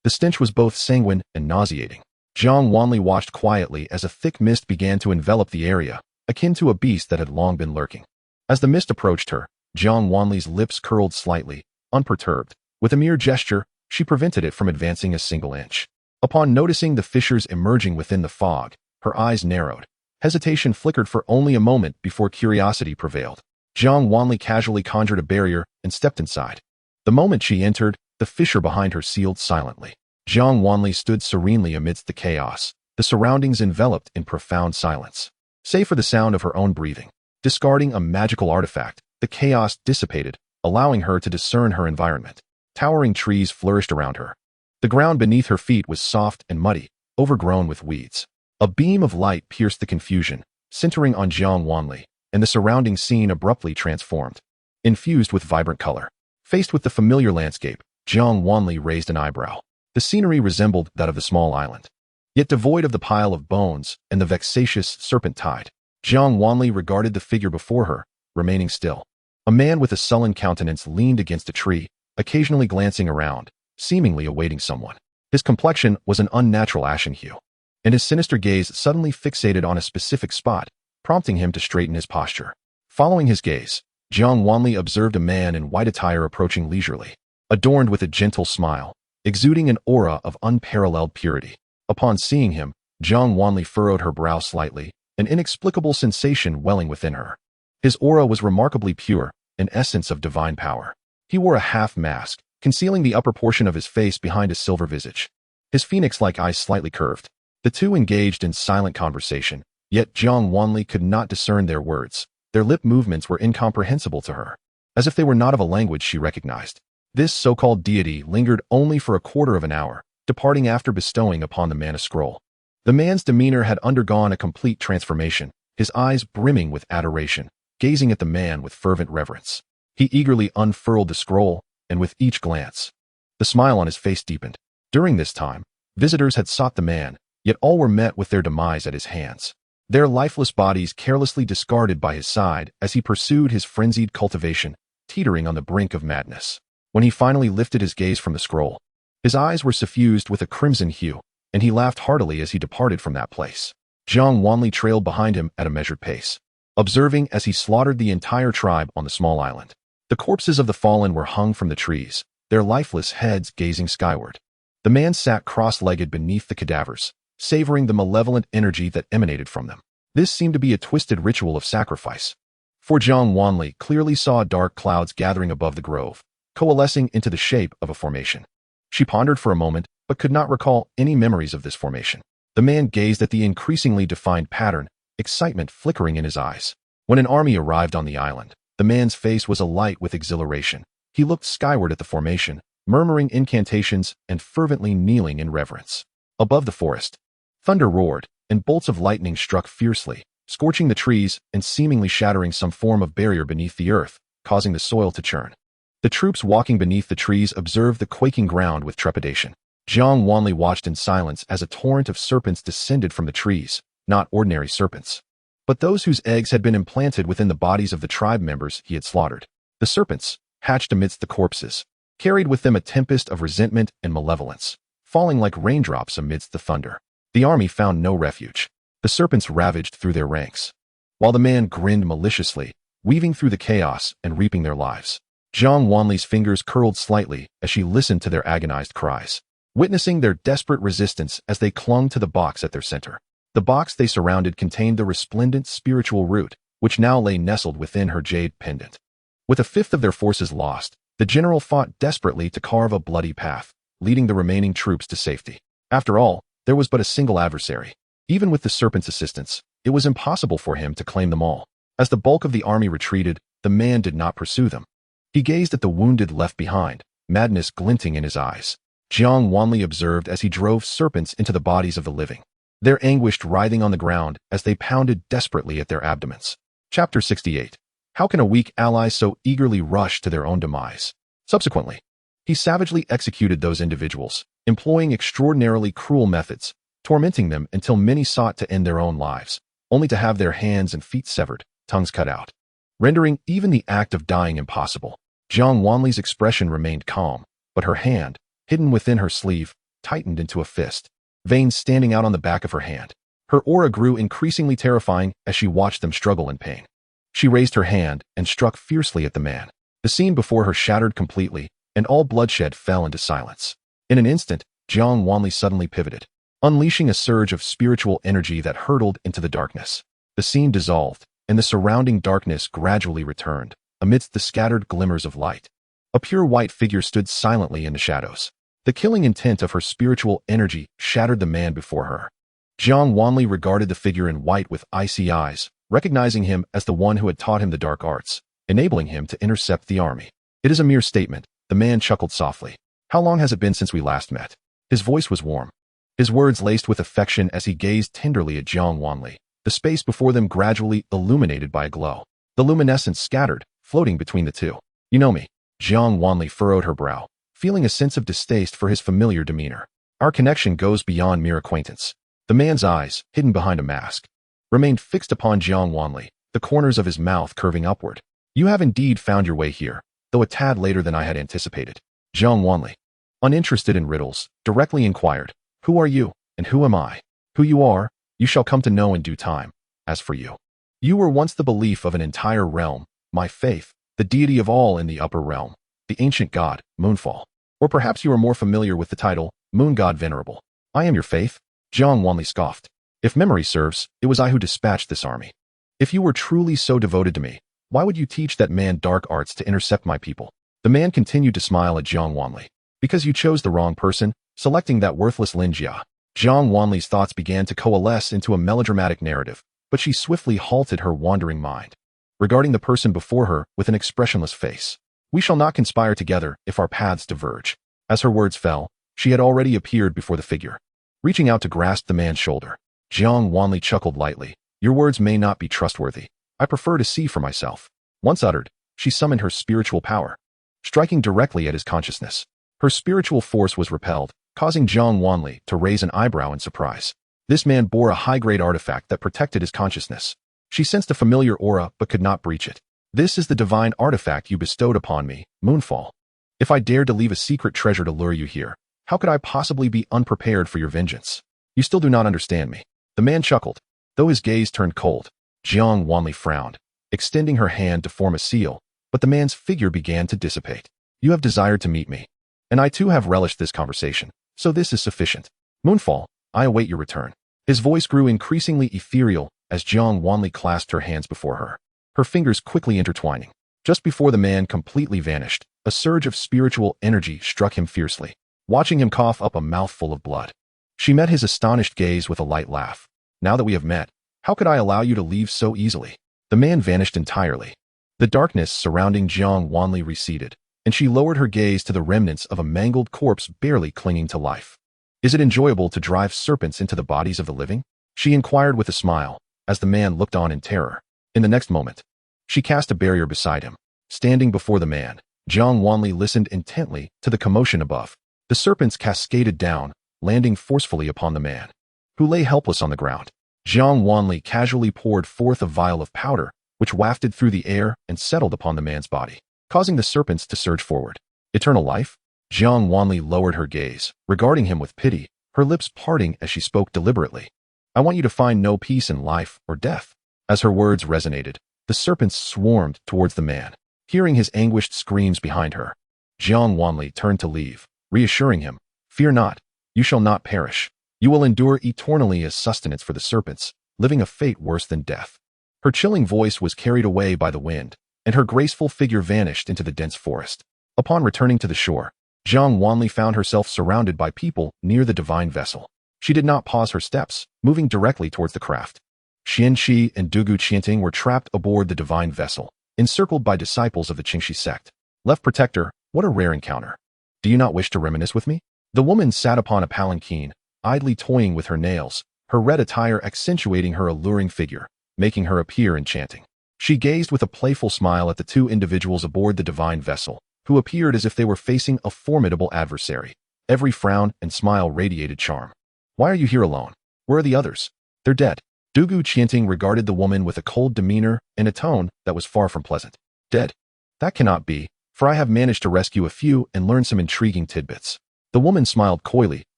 The stench was both sanguine and nauseating. Jiang Wanli watched quietly as a thick mist began to envelop the area, akin to a beast that had long been lurking. As the mist approached her, Jiang Wanli's lips curled slightly, unperturbed. With a mere gesture, she prevented it from advancing a single inch. Upon noticing the fissures emerging within the fog, her eyes narrowed. Hesitation flickered for only a moment before curiosity prevailed. Jiang Wanli casually conjured a barrier and stepped inside. The moment she entered, the fissure behind her sealed silently. Jiang Wanli stood serenely amidst the chaos, the surroundings enveloped in profound silence. Save for the sound of her own breathing. Discarding a magical artifact, the chaos dissipated, allowing her to discern her environment. Towering trees flourished around her. The ground beneath her feet was soft and muddy, overgrown with weeds. A beam of light pierced the confusion, centering on Jiang Wanli, and the surrounding scene abruptly transformed, infused with vibrant color. Faced with the familiar landscape, Jiang Wanli raised an eyebrow. The scenery resembled that of the small island, yet devoid of the pile of bones and the vexatious serpent tide. Jiang Wanli regarded the figure before her, remaining still. A man with a sullen countenance leaned against a tree, occasionally glancing around, seemingly awaiting someone. His complexion was an unnatural ashen hue, and his sinister gaze suddenly fixated on a specific spot, prompting him to straighten his posture. Following his gaze, Jiang Wanli observed a man in white attire approaching leisurely, adorned with a gentle smile, exuding an aura of unparalleled purity. Upon seeing him, Jiang Wanli furrowed her brow slightly, an inexplicable sensation welling within her. His aura was remarkably pure, an essence of divine power. He wore a half mask, concealing the upper portion of his face behind a silver visage. His phoenix-like eyes slightly curved. The two engaged in silent conversation, yet Jiang Wanli could not discern their words. Their lip movements were incomprehensible to her, as if they were not of a language she recognized. This so-called deity lingered only for a quarter of an hour, departing after bestowing upon the man a scroll. The man's demeanor had undergone a complete transformation, his eyes brimming with adoration, gazing at the man with fervent reverence. He eagerly unfurled the scroll, and with each glance, the smile on his face deepened. During this time, visitors had sought the man, yet all were met with their demise at his hands. Their lifeless bodies carelessly discarded by his side as he pursued his frenzied cultivation, teetering on the brink of madness. When he finally lifted his gaze from the scroll, his eyes were suffused with a crimson hue, and he laughed heartily as he departed from that place. Jiang Wanli trailed behind him at a measured pace, observing as he slaughtered the entire tribe on the small island. The corpses of the fallen were hung from the trees, their lifeless heads gazing skyward. The man sat cross-legged beneath the cadavers, savoring the malevolent energy that emanated from them. This seemed to be a twisted ritual of sacrifice. For Jiang Wanli clearly saw dark clouds gathering above the grove, coalescing into the shape of a formation. She pondered for a moment, but could not recall any memories of this formation. The man gazed at the increasingly defined pattern, excitement flickering in his eyes. When an army arrived on the island, the man's face was alight with exhilaration. He looked skyward at the formation, murmuring incantations and fervently kneeling in reverence. Above the forest, thunder roared, and bolts of lightning struck fiercely, scorching the trees and seemingly shattering some form of barrier beneath the earth, causing the soil to churn. The troops walking beneath the trees observed the quaking ground with trepidation. Jiang Wanli watched in silence as a torrent of serpents descended from the trees, not ordinary serpents, but those whose eggs had been implanted within the bodies of the tribe members he had slaughtered. The serpents, hatched amidst the corpses, carried with them a tempest of resentment and malevolence, falling like raindrops amidst the thunder. The army found no refuge. The serpents ravaged through their ranks, while the man grinned maliciously, weaving through the chaos and reaping their lives. Jiang Wanli's fingers curled slightly as she listened to their agonized cries, witnessing their desperate resistance as they clung to the box at their center. The box they surrounded contained the resplendent spiritual root, which now lay nestled within her jade pendant. With a fifth of their forces lost, the general fought desperately to carve a bloody path, leading the remaining troops to safety. After all, there was but a single adversary. Even with the serpent's assistance, it was impossible for him to claim them all. As the bulk of the army retreated, the man did not pursue them. He gazed at the wounded left behind, madness glinting in his eyes. Jiang Wanli observed as he drove serpents into the bodies of the living, their anguished writhing on the ground as they pounded desperately at their abdomens. Chapter 68. How can a weak ally so eagerly rush to their own demise? Subsequently, he savagely executed those individuals, employing extraordinarily cruel methods, tormenting them until many sought to end their own lives, only to have their hands and feet severed, tongues cut out, rendering even the act of dying impossible. Jiang Wanli's expression remained calm, but her hand, hidden within her sleeve, tightened into a fist, veins standing out on the back of her hand. Her aura grew increasingly terrifying as she watched them struggle in pain. She raised her hand and struck fiercely at the man. The scene before her shattered completely, and all bloodshed fell into silence. In an instant, Jiang Wanli suddenly pivoted, unleashing a surge of spiritual energy that hurtled into the darkness. The scene dissolved, and the surrounding darkness gradually returned, amidst the scattered glimmers of light. A pure white figure stood silently in the shadows. The killing intent of her spiritual energy shattered the man before her. Jiang Wanli regarded the figure in white with icy eyes, recognizing him as the one who had taught him the dark arts, enabling him to intercept the army. It is a mere statement, the man chuckled softly. How long has it been since we last met? His voice was warm, his words laced with affection as he gazed tenderly at Jiang Wanli, the space before them gradually illuminated by a glow. The luminescence scattered, floating between the two. You know me. Jiang Wanli furrowed her brow, feeling a sense of distaste for his familiar demeanor. Our connection goes beyond mere acquaintance. The man's eyes, hidden behind a mask, remained fixed upon Jiang Wanli, the corners of his mouth curving upward. You have indeed found your way here, though a tad later than I had anticipated. Jiang Wanli, uninterested in riddles, directly inquired, Who are you, and who am I? Who you are, you shall come to know in due time. As for you, you were once the belief of an entire realm, my faith, the deity of all in the upper realm, the ancient god, Moonfall. Or perhaps you are more familiar with the title, Moon God Venerable. I am your faith? Jiang Wanli scoffed. If memory serves, it was I who dispatched this army. If you were truly so devoted to me, why would you teach that man dark arts to intercept my people? The man continued to smile at Jiang Wanli. Because you chose the wrong person, selecting that worthless Linjia. Jiang Wanli's thoughts began to coalesce into a melodramatic narrative, but she swiftly halted her wandering mind, regarding the person before her with an expressionless face. We shall not conspire together if our paths diverge. As her words fell, she had already appeared before the figure, reaching out to grasp the man's shoulder. Jiang Wanli chuckled lightly. Your words may not be trustworthy. I prefer to see for myself. Once uttered, she summoned her spiritual power, striking directly at his consciousness. Her spiritual force was repelled, causing Jiang Wanli to raise an eyebrow in surprise. This man bore a high-grade artifact that protected his consciousness. She sensed a familiar aura but could not breach it. This is the divine artifact you bestowed upon me, Moonfall. If I dared to leave a secret treasure to lure you here, how could I possibly be unprepared for your vengeance? You still do not understand me. The man chuckled. Though his gaze turned cold, Jiang Wanli frowned, extending her hand to form a seal, but the man's figure began to dissipate. You have desired to meet me, and I too have relished this conversation, so this is sufficient. Moonfall, I await your return. His voice grew increasingly ethereal as Jiang Wanli clasped her hands before her, her fingers quickly intertwining. Just before the man completely vanished, a surge of spiritual energy struck him fiercely, watching him cough up a mouthful of blood. She met his astonished gaze with a light laugh. Now that we have met, how could I allow you to leave so easily? The man vanished entirely. The darkness surrounding Jiang Wanli receded, and she lowered her gaze to the remnants of a mangled corpse barely clinging to life. Is it enjoyable to drive serpents into the bodies of the living? She inquired with a smile, as the man looked on in terror. In the next moment, she cast a barrier beside him. Standing before the man, Jiang Wanli listened intently to the commotion above. The serpents cascaded down, landing forcefully upon the man, who lay helpless on the ground. Jiang Wanli casually poured forth a vial of powder, which wafted through the air and settled upon the man's body, causing the serpents to surge forward. Eternal life? Jiang Wanli lowered her gaze, regarding him with pity, her lips parting as she spoke deliberately. I want you to find no peace in life or death. As her words resonated, the serpents swarmed towards the man. Hearing his anguished screams behind her, Jiang Wanli turned to leave, reassuring him, Fear not, you shall not perish. You will endure eternally as sustenance for the serpents, living a fate worse than death. Her chilling voice was carried away by the wind, and her graceful figure vanished into the dense forest. Upon returning to the shore, Jiang Wanli found herself surrounded by people near the divine vessel. She did not pause her steps, moving directly towards the craft. Xianxia and Dugu Qianting were trapped aboard the divine vessel, encircled by disciples of the Xianxia sect. Left protector, what a rare encounter. Do you not wish to reminisce with me? The woman sat upon a palanquin, idly toying with her nails, her red attire accentuating her alluring figure, making her appear enchanting. She gazed with a playful smile at the two individuals aboard the divine vessel, who appeared as if they were facing a formidable adversary. Every frown and smile radiated charm. Why are you here alone? Where are the others? They're dead. Dugu Qianting regarded the woman with a cold demeanor and a tone that was far from pleasant. Dead? That cannot be, for I have managed to rescue a few and learn some intriguing tidbits. The woman smiled coyly,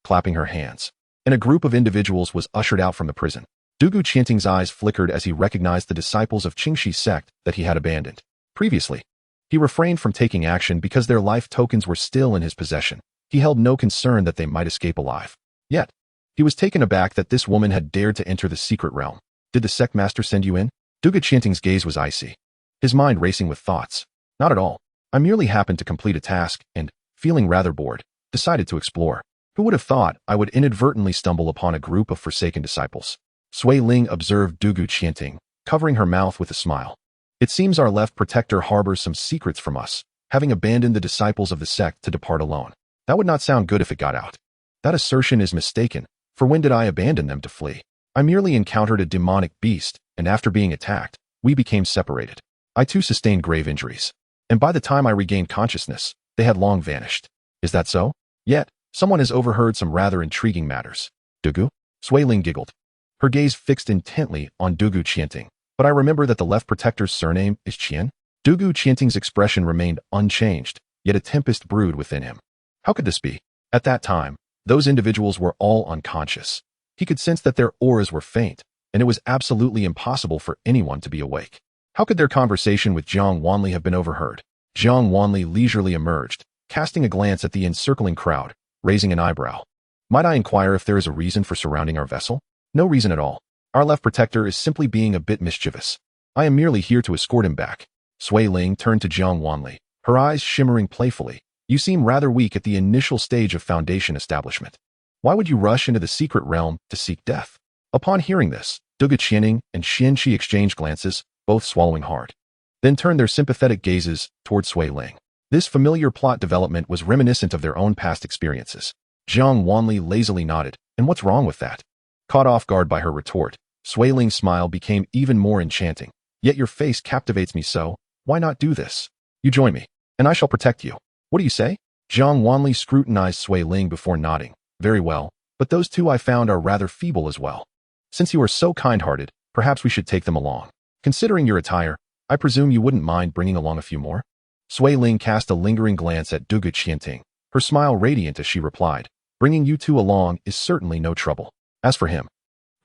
clapping her hands, and a group of individuals was ushered out from the prison. Dugu Qianting's eyes flickered as he recognized the disciples of Xianxia sect that he had abandoned. Previously, he refrained from taking action because their life tokens were still in his possession. He held no concern that they might escape alive. Yet, he was taken aback that this woman had dared to enter the secret realm. Did the sect master send you in? Dugu Qianting's gaze was icy, his mind racing with thoughts. Not at all. I merely happened to complete a task and, feeling rather bored, decided to explore. Who would have thought I would inadvertently stumble upon a group of forsaken disciples? Sui Ling observed Dugu Qianting, covering her mouth with a smile. It seems our left protector harbors some secrets from us, having abandoned the disciples of the sect to depart alone. That would not sound good if it got out. That assertion is mistaken, for when did I abandon them to flee? I merely encountered a demonic beast, and after being attacked, we became separated. I too sustained grave injuries, and by the time I regained consciousness, they had long vanished. Is that so? Yet, someone has overheard some rather intriguing matters. Dugu? Sui Ling giggled, her gaze fixed intently on Dugu Qianting. But I remember that the left protector's surname is Qian. Dugu Qianting's expression remained unchanged, yet a tempest brewed within him. How could this be? At that time, those individuals were all unconscious. He could sense that their auras were faint, and it was absolutely impossible for anyone to be awake. How could their conversation with Jiang Wanli have been overheard? Jiang Wanli leisurely emerged, casting a glance at the encircling crowd, raising an eyebrow. Might I inquire if there is a reason for surrounding our vessel? No reason at all. Our left protector is simply being a bit mischievous. I am merely here to escort him back. Sui Ling turned to Jiang Wanli, her eyes shimmering playfully. You seem rather weak at the initial stage of foundation establishment. Why would you rush into the secret realm to seek death? Upon hearing this, Dugu Qianting and Xianxia exchanged glances, both swallowing hard, then turned their sympathetic gazes toward Sui Ling. This familiar plot development was reminiscent of their own past experiences. Jiang Wanli lazily nodded. And what's wrong with that? Caught off guard by her retort, Sui Ling's smile became even more enchanting. Yet your face captivates me so. Why not do this? You join me, and I shall protect you. What do you say? Jiang Wanli scrutinized Sui Ling before nodding. Very well, but those two I found are rather feeble as well. Since you are so kind-hearted, perhaps we should take them along. Considering your attire, I presume you wouldn't mind bringing along a few more? Sui Ling cast a lingering glance at Dugu Qianting, her smile radiant as she replied, bringing you two along is certainly no trouble. As for him,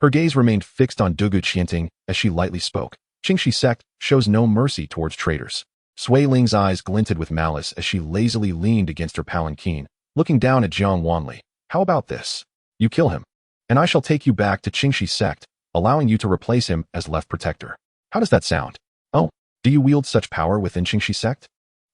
her gaze remained fixed on Dugu Qianting as she lightly spoke. Xianxia sect shows no mercy towards traitors. Sui Ling's eyes glinted with malice as she lazily leaned against her palanquin, looking down at Jiang Wanli. How about this? You kill him, and I shall take you back to Xianxia sect, allowing you to replace him as left protector. How does that sound? Oh, do you wield such power within Xianxia sect?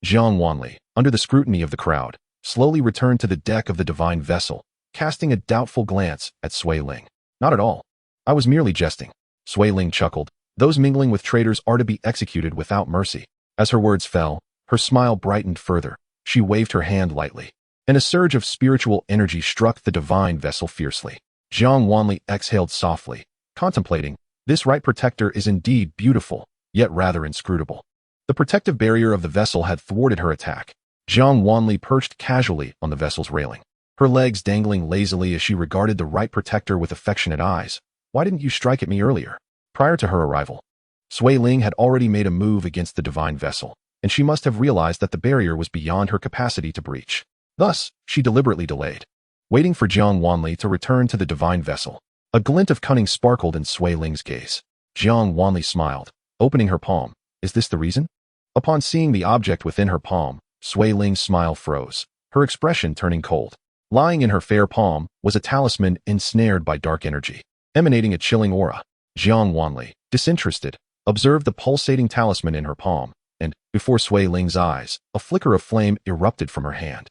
Jiang Wanli, under the scrutiny of the crowd, slowly returned to the deck of the divine vessel, casting a doubtful glance at Sui Ling. Not at all. I was merely jesting. Sui Ling chuckled. Those mingling with traitors are to be executed without mercy. As her words fell, her smile brightened further. She waved her hand lightly, and a surge of spiritual energy struck the divine vessel fiercely. Jiang Wanli exhaled softly, contemplating. This right protector is indeed beautiful, yet rather inscrutable. The protective barrier of the vessel had thwarted her attack. Jiang Wanli perched casually on the vessel's railing, her legs dangling lazily as she regarded the right protector with affectionate eyes. Why didn't you strike at me earlier? Prior to her arrival, Sui Ling had already made a move against the divine vessel, and she must have realized that the barrier was beyond her capacity to breach. Thus, she deliberately delayed, waiting for Jiang Wanli to return to the divine vessel. A glint of cunning sparkled in Sui Ling's gaze. Jiang Wanli smiled, opening her palm. Is this the reason? Upon seeing the object within her palm, Sui Ling's smile froze, her expression turning cold. Lying in her fair palm was a talisman ensnared by dark energy, emanating a chilling aura. Jiang Wanli, disinterested, observed the pulsating talisman in her palm, and, before Sui Ling's eyes, a flicker of flame erupted from her hand,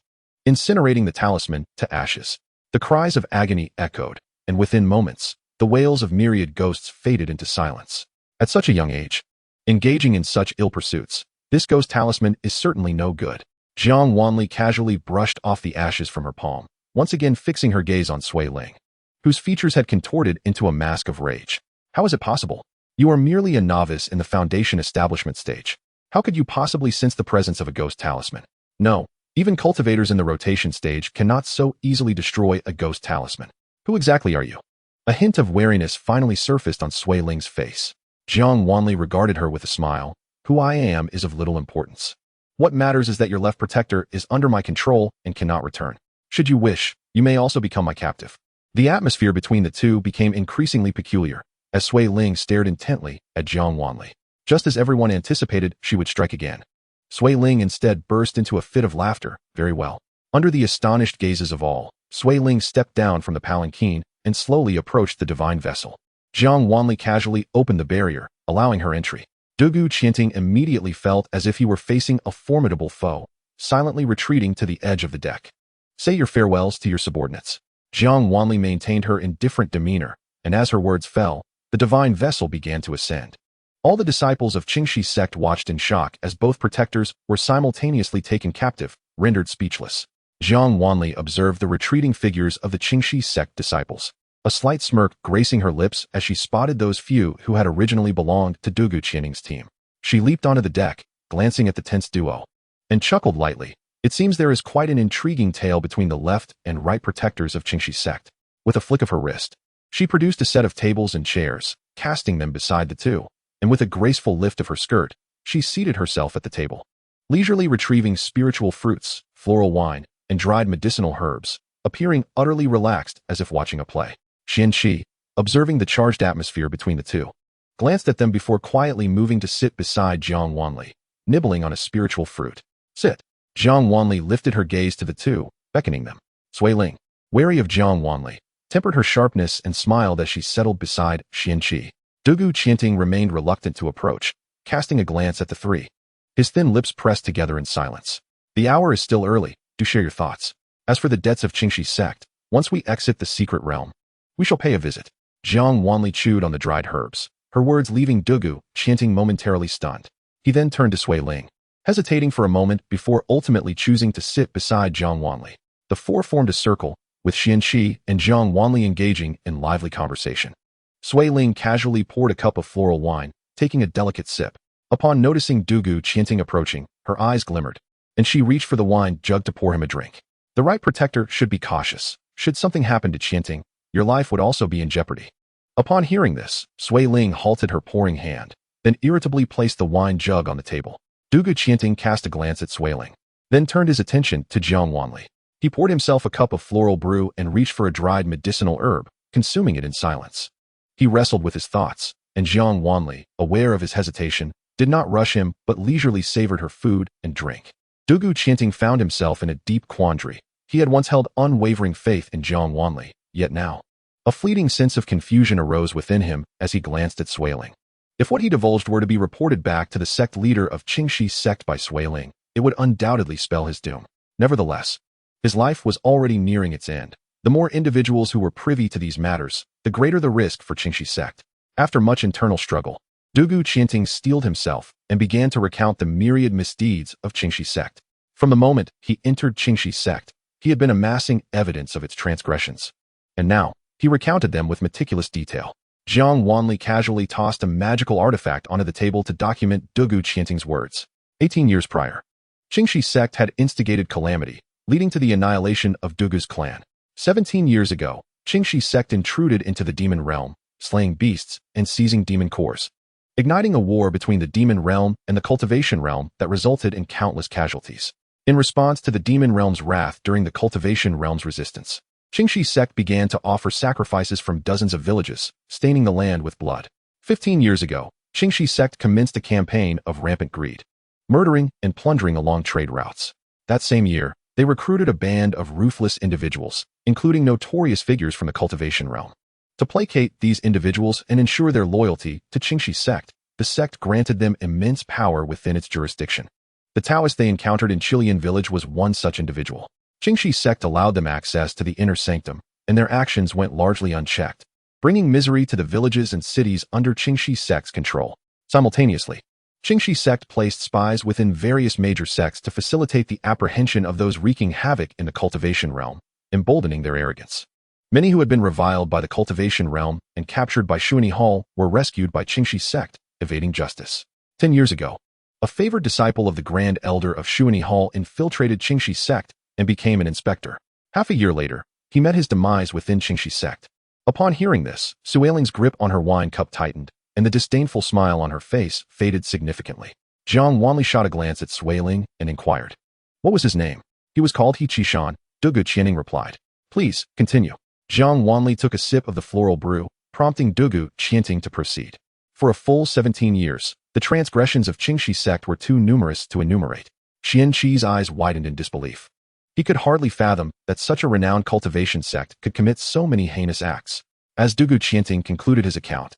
incinerating the talisman to ashes. The cries of agony echoed, and within moments, the wails of myriad ghosts faded into silence. At such a young age, engaging in such ill pursuits, this ghost talisman is certainly no good. Jiang Wanli casually brushed off the ashes from her palm, once again fixing her gaze on Sui Ling, whose features had contorted into a mask of rage. How is it possible? You are merely a novice in the foundation establishment stage. How could you possibly sense the presence of a ghost talisman? No, even cultivators in the rotation stage cannot so easily destroy a ghost talisman. Who exactly are you? A hint of wariness finally surfaced on Sui Ling's face. Jiang Wanli regarded her with a smile. Who I am is of little importance. What matters is that your left protector is under my control and cannot return. Should you wish, you may also become my captive. The atmosphere between the two became increasingly peculiar, as Sui Ling stared intently at Jiang Wanli. Just as everyone anticipated she would strike again, Sui Ling instead burst into a fit of laughter. Very well. Under the astonished gazes of all, Sui Ling stepped down from the palanquin and slowly approached the divine vessel. Jiang Wanli casually opened the barrier, allowing her entry. Dugu Qianting immediately felt as if he were facing a formidable foe, silently retreating to the edge of the deck. Say your farewells to your subordinates. Jiang Wanli maintained her indifferent demeanor, and as her words fell, the divine vessel began to ascend. All the disciples of Xianxia sect watched in shock as both protectors were simultaneously taken captive, rendered speechless. Jiang Wanli observed the retreating figures of the Xianxia sect disciples, a slight smirk gracing her lips as she spotted those few who had originally belonged to Dugu Qianting's team. She leaped onto the deck, glancing at the tense duo, and chuckled lightly. It seems there is quite an intriguing tale between the left and right protectors of Xianxia sect. With a flick of her wrist, she produced a set of tables and chairs, casting them beside the two, and with a graceful lift of her skirt, she seated herself at the table, leisurely retrieving spiritual fruits, floral wine, and dried medicinal herbs, appearing utterly relaxed as if watching a play. Xianxia, observing the charged atmosphere between the two, glanced at them before quietly moving to sit beside Jiang Wanli, nibbling on a spiritual fruit. Sit. Jiang Wanli lifted her gaze to the two, beckoning them. Sui Ling, wary of Jiang Wanli, tempered her sharpness and smiled as she settled beside Xianxia. Dugu Qianting remained reluctant to approach, casting a glance at the three. His thin lips pressed together in silence. The hour is still early, do share your thoughts. As for the debts of Xianxia sect, once we exit the secret realm, we shall pay a visit. Jiang Wanli chewed on the dried herbs, her words leaving Dugu Qianting momentarily stunned. He then turned to Sui Ling, hesitating for a moment before ultimately choosing to sit beside Jiang Wanli. The four formed a circle, with Xianxia and Jiang Wanli engaging in lively conversation. Sui Ling casually poured a cup of floral wine, taking a delicate sip. Upon noticing Dugu Qianting approaching, her eyes glimmered, and she reached for the wine jug to pour him a drink. The right protector should be cautious. Should something happen to Qianting, your life would also be in jeopardy. Upon hearing this, Sui Ling halted her pouring hand, then irritably placed the wine jug on the table. Dugu Qianting cast a glance at Sui Ling, then turned his attention to Jiang Wanli. He poured himself a cup of floral brew and reached for a dried medicinal herb, consuming it in silence. He wrestled with his thoughts, and Jiang Wanli, aware of his hesitation, did not rush him but leisurely savored her food and drink. Dugu Qianting found himself in a deep quandary. He had once held unwavering faith in Jiang Wanli, yet now, a fleeting sense of confusion arose within him as he glanced at Sui Ling. If what he divulged were to be reported back to the sect leader of Qingxi's sect by Sui Ling, it would undoubtedly spell his doom. Nevertheless, his life was already nearing its end. The more individuals who were privy to these matters, the greater the risk for Qingxi's sect. After much internal struggle, Dugu Qianting steeled himself and began to recount the myriad misdeeds of Qingxi's sect. From the moment he entered Qingxi's sect, he had been amassing evidence of its transgressions. And now, he recounted them with meticulous detail. Jiang Wanli casually tossed a magical artifact onto the table to document Dugu Qianting's words. 18 years prior, Qingxi's sect had instigated calamity, leading to the annihilation of Dugu's clan. 17 years ago, Qingxi's sect intruded into the demon realm, slaying beasts and seizing demon cores, igniting a war between the demon realm and the cultivation realm that resulted in countless casualties. In response to the demon realm's wrath during the cultivation realm's resistance, Qingxi's sect began to offer sacrifices from dozens of villages, staining the land with blood. 15 years ago, Qingxi's sect commenced a campaign of rampant greed, murdering and plundering along trade routes. That same year, they recruited a band of ruthless individuals, including notorious figures from the cultivation realm. To placate these individuals and ensure their loyalty to Qingxi's sect, the sect granted them immense power within its jurisdiction. The Taoist they encountered in Chilean village was one such individual. Qingxi's sect allowed them access to the inner sanctum, and their actions went largely unchecked, bringing misery to the villages and cities under Qingxi's sect's control. Simultaneously, Qingxi's sect placed spies within various major sects to facilitate the apprehension of those wreaking havoc in the cultivation realm, emboldening their arrogance. Many who had been reviled by the cultivation realm and captured by Xuanyi Hall were rescued by Qingxi's sect, evading justice. 10 years ago, a favored disciple of the Grand Elder of Xuanyi Hall infiltrated Qingxi's sect and became an inspector. Half a year later, he met his demise within Qingxi's sect. Upon hearing this, Sui Ling's grip on her wine cup tightened, and the disdainful smile on her face faded significantly. Jiang Wanli shot a glance at Sui Ling and inquired, "What was his name?" "He was called He Qishan," Dugu Qianting replied. "Please, continue." Jiang Wanli took a sip of the floral brew, prompting Dugu Qianting to proceed. For a full 17 years, the transgressions of Qingxi's sect were too numerous to enumerate. Xianxi's eyes widened in disbelief. He could hardly fathom that such a renowned cultivation sect could commit so many heinous acts. As Dugu Qianting concluded his account,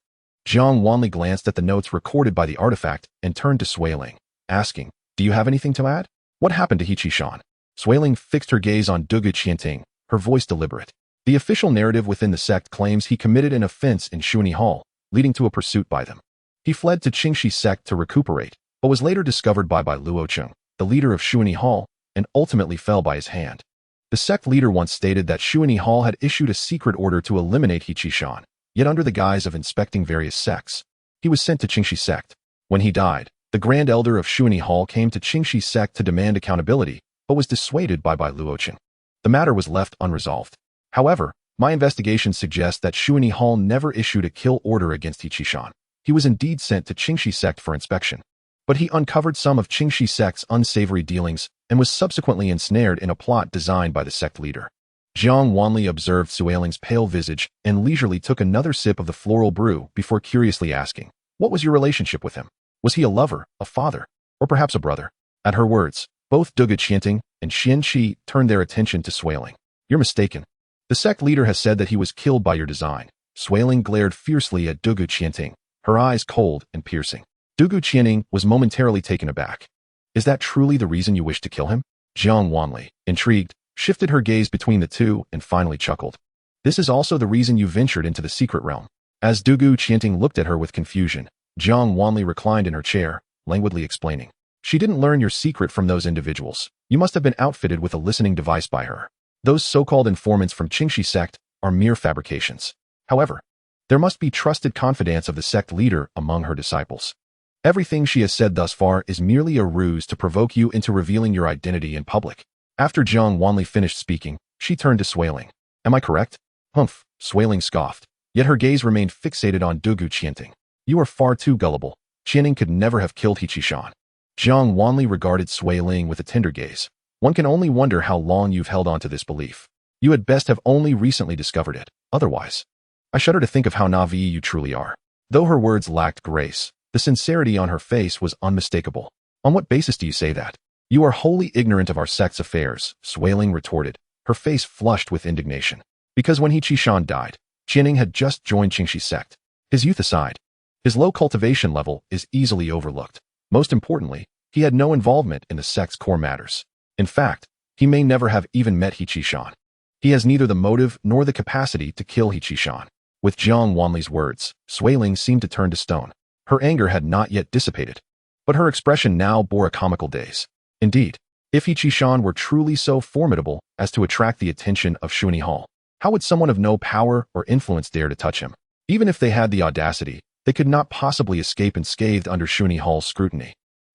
Jiang Wanli glanced at the notes recorded by the artifact and turned to Sui Ling, asking, "Do you have anything to add? What happened to He Qishan?" Sui Ling fixed her gaze on Dugu Qianting, her voice deliberate. The official narrative within the sect claims he committed an offense in Xuanyi Hall, leading to a pursuit by them. He fled to Qingxi's sect to recuperate, but was later discovered by Luocheng, the leader of Xuanyi Hall, and ultimately fell by his hand. The sect leader once stated that Xuanyi Hall had issued a secret order to eliminate He Qishan, yet under the guise of inspecting various sects, he was sent to Qingxi's sect. When he died, the Grand Elder of Xuanyi Hall came to Qingxi's sect to demand accountability, but was dissuaded by Luocheng. The matter was left unresolved. However, my investigation suggests that Xuanyi Hall never issued a kill order against He Qishan. He was indeed sent to Qingxi's sect for inspection, but he uncovered some of Qingxi's sect's unsavory dealings and was subsequently ensnared in a plot designed by the sect leader. Jiang Wanli observed Sui Ling's pale visage and leisurely took another sip of the floral brew before curiously asking, "What was your relationship with him? Was he a lover, a father, or perhaps a brother?" At her words, both Dugu Qianting and Xianxia turned their attention to Sui Ling. "You're mistaken. The sect leader has said that he was killed by your design." Sui Ling glared fiercely at Dugu Qianting, her eyes cold and piercing. Dugu Qianting was momentarily taken aback. "Is that truly the reason you wish to kill him?" Jiang Wanli, intrigued, shifted her gaze between the two and finally chuckled. "This is also the reason you ventured into the secret realm." As Dugu Qianting looked at her with confusion, Jiang Wanli reclined in her chair, languidly explaining, "She didn't learn your secret from those individuals. You must have been outfitted with a listening device by her. Those so-called informants from Qingxi's sect are mere fabrications. However, there must be trusted confidants of the sect leader among her disciples. Everything she has said thus far is merely a ruse to provoke you into revealing your identity in public. After Jiang Wanli finished speaking, she turned to Suiling. Am I correct? Humph, Suiling scoffed, yet her gaze remained fixated on Dugu Qianting. You are far too gullible. Qianting could never have killed Shan. Jiang Wanli regarded Suiling with a tender gaze. One can only wonder how long you've held on to this belief. You had best have only recently discovered it. Otherwise, I shudder to think of how naive you truly are. Though her words lacked grace, the sincerity on her face was unmistakable. On what basis do you say that? You are wholly ignorant of our sect's affairs, Suiling retorted, her face flushed with indignation. Because when Shan died, Qianting had just joined Qingxi sect. His youth aside, his low cultivation level is easily overlooked. Most importantly, he had no involvement in the sect's core matters. In fact, he may never have even met Shan. He has neither the motive nor the capacity to kill Shan. With Jiang Wanli's words, Suiling seemed to turn to stone. Her anger had not yet dissipated, but her expression now bore a comical daze. Indeed, if Shan were truly so formidable as to attract the attention of Shuni Hall, how would someone of no power or influence dare to touch him? Even if they had the audacity, they could not possibly escape unscathed under Shuni Hall's scrutiny.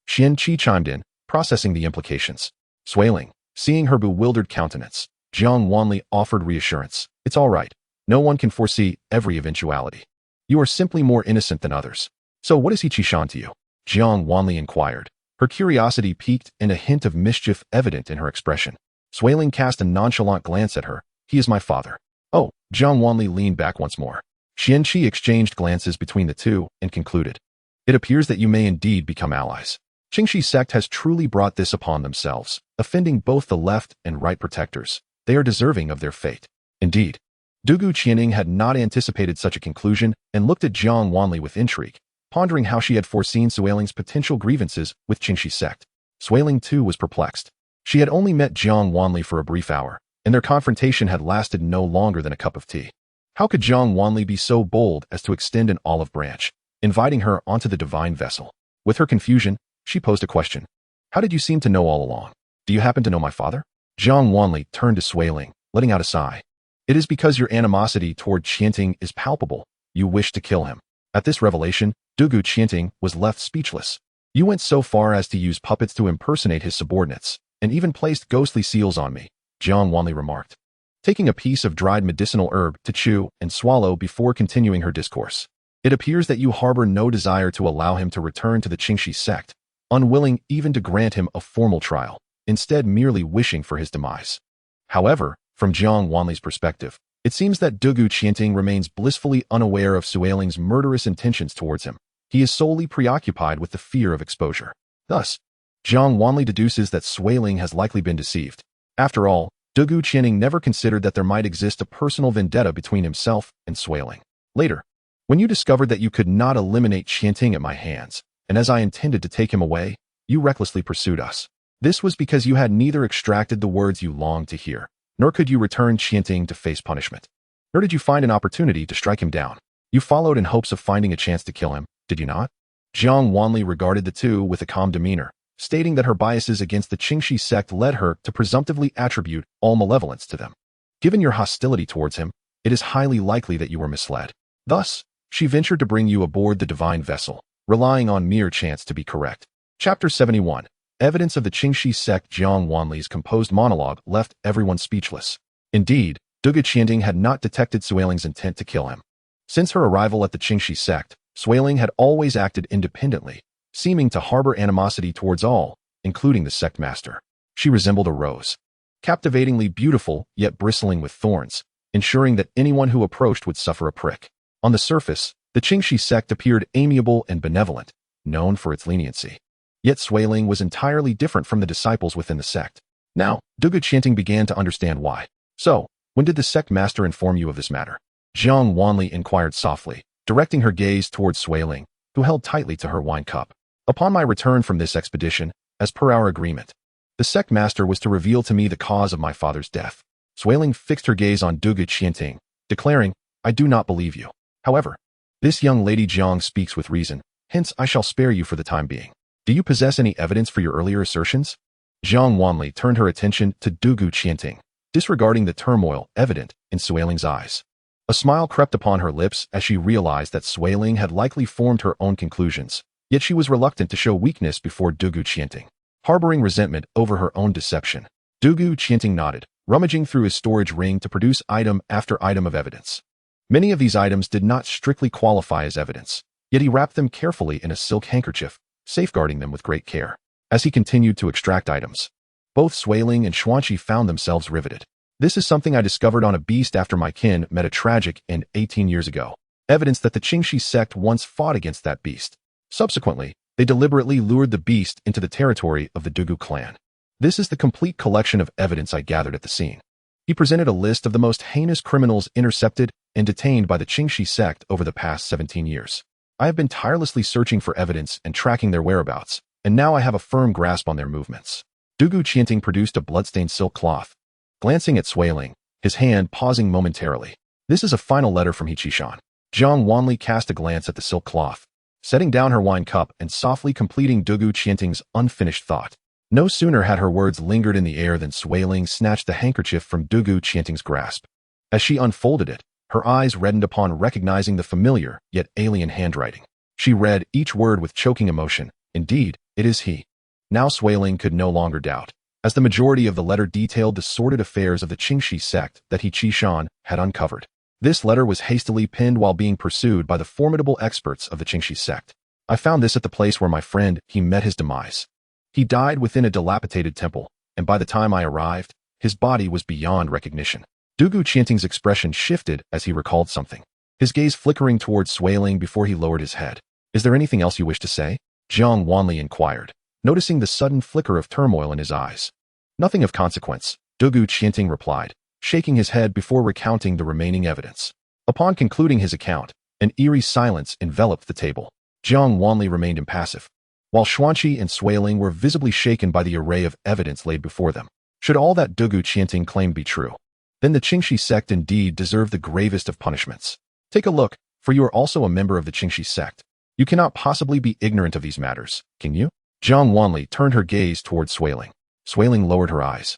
Xianxia chimed in, processing the implications. Suiling, seeing her bewildered countenance, Jiang Wanli offered reassurance. It's all right. No one can foresee every eventuality. You are simply more innocent than others. So what is Shan to you? Jiang Wanli inquired. Her curiosity piqued and a hint of mischief evident in her expression. Suiling cast a nonchalant glance at her. He is my father. Oh, Jiang Wanli leaned back once more. Xianxia exchanged glances between the two and concluded. It appears that you may indeed become allies. Qingxi sect has truly brought this upon themselves, offending both the left and right protectors. They are deserving of their fate. Indeed, Dugu Qianting had not anticipated such a conclusion and looked at Jiang Wanli with intrigue, pondering how she had foreseen Suiling's potential grievances with Qingxi sect. Suiling too was perplexed. She had only met Jiang Wanli for a brief hour, and their confrontation had lasted no longer than a cup of tea. How could Jiang Wanli be so bold as to extend an olive branch, inviting her onto the divine vessel? With her confusion, she posed a question. How did you seem to know all along? Do you happen to know my father? Jiang Wanli turned to Suiling, letting out a sigh. It is because your animosity toward Qianting is palpable. You wish to kill him. At this revelation, Dugu Qianting was left speechless. You went so far as to use puppets to impersonate his subordinates, and even placed ghostly seals on me, Jiang Wanli remarked, taking a piece of dried medicinal herb to chew and swallow before continuing her discourse. It appears that you harbor no desire to allow him to return to the Qingxi sect, unwilling even to grant him a formal trial, instead merely wishing for his demise. However, from Jiang Wanli's perspective, it seems that Dugu Qianting remains blissfully unaware of Suiling's murderous intentions towards him. He is solely preoccupied with the fear of exposure. Thus, Jiang Wanli deduces that Suiling has likely been deceived. After all, Dugu Qianting never considered that there might exist a personal vendetta between himself and Suiling. Later, when you discovered that you could not eliminate Qianting at my hands, and as I intended to take him away, you recklessly pursued us. This was because you had neither extracted the words you longed to hear, nor could you return Qianting to face punishment. Nor did you find an opportunity to strike him down. You followed in hopes of finding a chance to kill him, did you not? Jiang Wanli regarded the two with a calm demeanor, stating that her biases against the Qingxi sect led her to presumptively attribute all malevolence to them. Given your hostility towards him, it is highly likely that you were misled. Thus, she ventured to bring you aboard the divine vessel, relying on mere chance to be correct. Chapter 71. Evidence of the Qingxi sect. Jiang Wanli's composed monologue left everyone speechless. Indeed, Dugu Qianting had not detected Suiling's intent to kill him. Since her arrival at the Qingxi sect, Suiling had always acted independently, seeming to harbor animosity towards all, including the sect master. She resembled a rose, captivatingly beautiful yet bristling with thorns, ensuring that anyone who approached would suffer a prick. On the surface, the Qingxi sect appeared amiable and benevolent, known for its leniency. Yet Suiling was entirely different from the disciples within the sect. Now, Dugu Qianting began to understand why. So, when did the sect master inform you of this matter? Jiang Wanli inquired softly, directing her gaze towards Suiling, who held tightly to her wine cup. Upon my return from this expedition, as per our agreement, the sect master was to reveal to me the cause of my father's death. Suiling fixed her gaze on Dugu Qianting, declaring, I do not believe you. However, this young lady Jiang speaks with reason, hence I shall spare you for the time being. Do you possess any evidence for your earlier assertions? Jiang Wanli turned her attention to Dugu Qianting, disregarding the turmoil evident in Suiling's eyes. A smile crept upon her lips as she realized that Suiling had likely formed her own conclusions, Yet she was reluctant to show weakness before Dugu Qianting, harboring resentment over her own deception. Dugu Qianting nodded, rummaging through his storage ring to produce item after item of evidence. Many of these items did not strictly qualify as evidence, yet he wrapped them carefully in a silk handkerchief, safeguarding them with great care. As he continued to extract items, both Suiling and Xuanqi found themselves riveted. This is something I discovered on a beast after my kin met a tragic end 18 years ago. Evidence that the Qingxi sect once fought against that beast. Subsequently, they deliberately lured the beast into the territory of the Dugu clan. This is the complete collection of evidence I gathered at the scene. He presented a list of the most heinous criminals intercepted and detained by the Qingxi sect over the past 17 years. I have been tirelessly searching for evidence and tracking their whereabouts, and now I have a firm grasp on their movements. Dugu Qianting produced a bloodstained silk cloth. Glancing at Suiling, his hand pausing momentarily. This is a final letter from Hichishan. Jiang Wanli cast a glance at the silk cloth, setting down her wine cup and softly completing Dugu Qianting's unfinished thought. No sooner had her words lingered in the air than Suiling snatched the handkerchief from Dugu Qianting's grasp. As she unfolded it, her eyes reddened upon recognizing the familiar yet alien handwriting. She read each word with choking emotion. Indeed, it is he. Now Suiling could no longer doubt, as the majority of the letter detailed the sordid affairs of the Qingxi sect that Hichishan had uncovered. This letter was hastily penned while being pursued by the formidable experts of the Qingxi sect. I found this at the place where my friend he met his demise. He died within a dilapidated temple, and by the time I arrived, his body was beyond recognition. Dugu Qianting's expression shifted as he recalled something, his gaze flickering towards Suiling before he lowered his head. Is there anything else you wish to say? Jiang Wanli inquired, noticing the sudden flicker of turmoil in his eyes. Nothing of consequence, Dugu Qianting replied, shaking his head before recounting the remaining evidence. Upon concluding his account, an eerie silence enveloped the table. Jiang Wanli remained impassive, while Xuanqi and Suiling were visibly shaken by the array of evidence laid before them. Should all that Dugu Qianting claimed be true, then the Qingxi sect indeed deserved the gravest of punishments. Take a look, for you are also a member of the Qingxi sect. You cannot possibly be ignorant of these matters, can you? Jiang Wanli turned her gaze towards Suiling. Suiling lowered her eyes,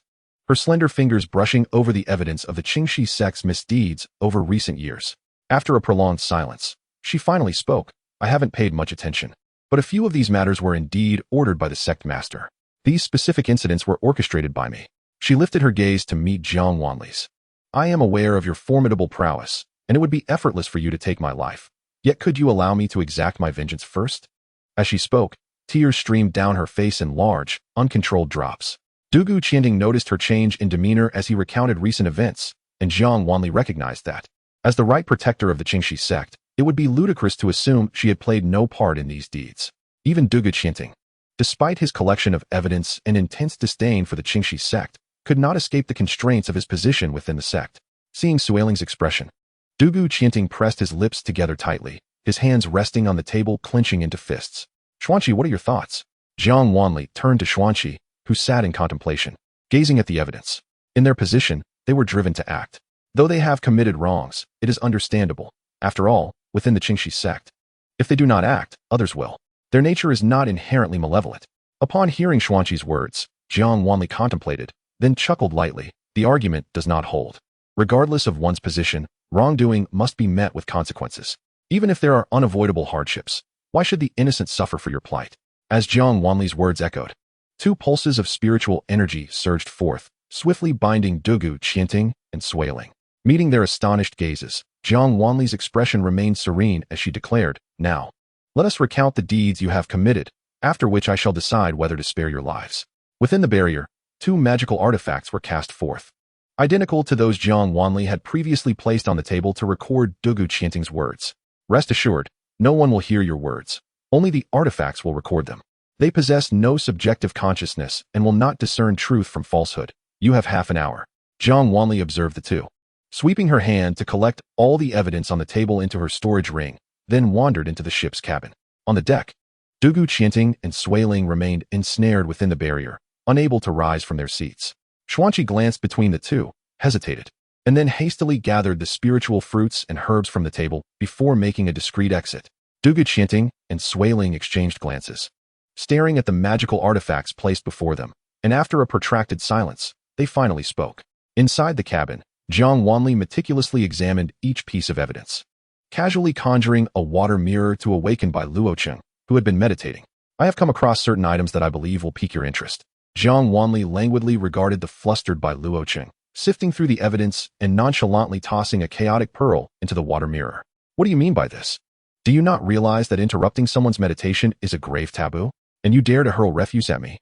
her slender fingers brushing over the evidence of the Qingxi sect's misdeeds over recent years. After a prolonged silence, she finally spoke. I haven't paid much attention, but a few of these matters were indeed ordered by the sect master. These specific incidents were orchestrated by me. She lifted her gaze to meet Jiang Wanli's. I am aware of your formidable prowess, and it would be effortless for you to take my life. Yet could you allow me to exact my vengeance first? As she spoke, tears streamed down her face in large, uncontrolled drops. Dugu Qianting noticed her change in demeanor as he recounted recent events, and Jiang Wanli recognized that. As the right protector of the Qingxi sect, it would be ludicrous to assume she had played no part in these deeds. Even Dugu Qianting, despite his collection of evidence and intense disdain for the Qingxi sect, could not escape the constraints of his position within the sect. Seeing Suiling's expression, Dugu Qianting pressed his lips together tightly, his hands resting on the table clenching into fists. Xuanqi, what are your thoughts? Jiang Wanli turned to Xuanqi, who sat in contemplation, gazing at the evidence. In their position, they were driven to act. Though they have committed wrongs, it is understandable. After all, within the Qingxi sect, if they do not act, others will. Their nature is not inherently malevolent. Upon hearing Xuanqi's words, Jiang Wanli contemplated, then chuckled lightly. The argument does not hold. Regardless of one's position, wrongdoing must be met with consequences. Even if there are unavoidable hardships, why should the innocent suffer for your plight? As Jiang Wanli's words echoed, two pulses of spiritual energy surged forth, swiftly binding Dugu Qianting and Suiling. Meeting their astonished gazes, Jiang Wanli's expression remained serene as she declared, Now, let us recount the deeds you have committed, after which I shall decide whether to spare your lives. Within the barrier, two magical artifacts were cast forth, identical to those Jiang Wanli had previously placed on the table to record Dugu Qianting's words. Rest assured, no one will hear your words. Only the artifacts will record them. They possess no subjective consciousness and will not discern truth from falsehood. You have half an hour. Jiang Wanli observed the two, sweeping her hand to collect all the evidence on the table into her storage ring, then wandered into the ship's cabin. On the deck, Dugu Qianting and Suiling remained ensnared within the barrier, unable to rise from their seats. Xuanqi glanced between the two, hesitated, and then hastily gathered the spiritual fruits and herbs from the table before making a discreet exit. Dugu Qianting and Suiling exchanged glances, staring at the magical artifacts placed before them, and after a protracted silence, they finally spoke. Inside the cabin, Jiang Wanli meticulously examined each piece of evidence, casually conjuring a water mirror to awaken by Luocheng, who had been meditating. I have come across certain items that I believe will pique your interest. Jiang Wanli languidly regarded the flustered Bai Luoqing, sifting through the evidence and nonchalantly tossing a chaotic pearl into the water mirror. What do you mean by this? Do you not realize that interrupting someone's meditation is a grave taboo? And you dare to hurl refuse at me?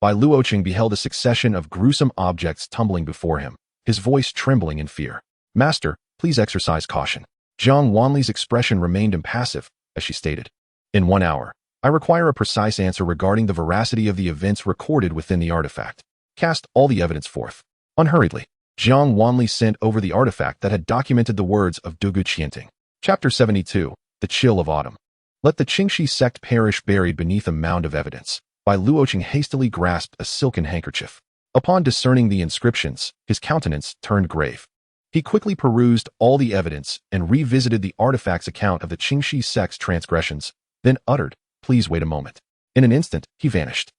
Bai Luoqing beheld a succession of gruesome objects tumbling before him, his voice trembling in fear. Master, please exercise caution. Jiang Wanli's expression remained impassive, as she stated. In 1 hour, I require a precise answer regarding the veracity of the events recorded within the artifact. Cast all the evidence forth. Unhurriedly, Jiang Wanli sent over the artifact that had documented the words of Dugu Qianting. Chapter 72, The Chill of Autumn. Let the Qingxi sect perish buried beneath a mound of evidence. Bai Luoqing hastily grasped a silken handkerchief. Upon discerning the inscriptions, his countenance turned grave. He quickly perused all the evidence and revisited the artifact's account of the Qingxi sect's transgressions, then uttered, "Please wait a moment." In an instant, he vanished.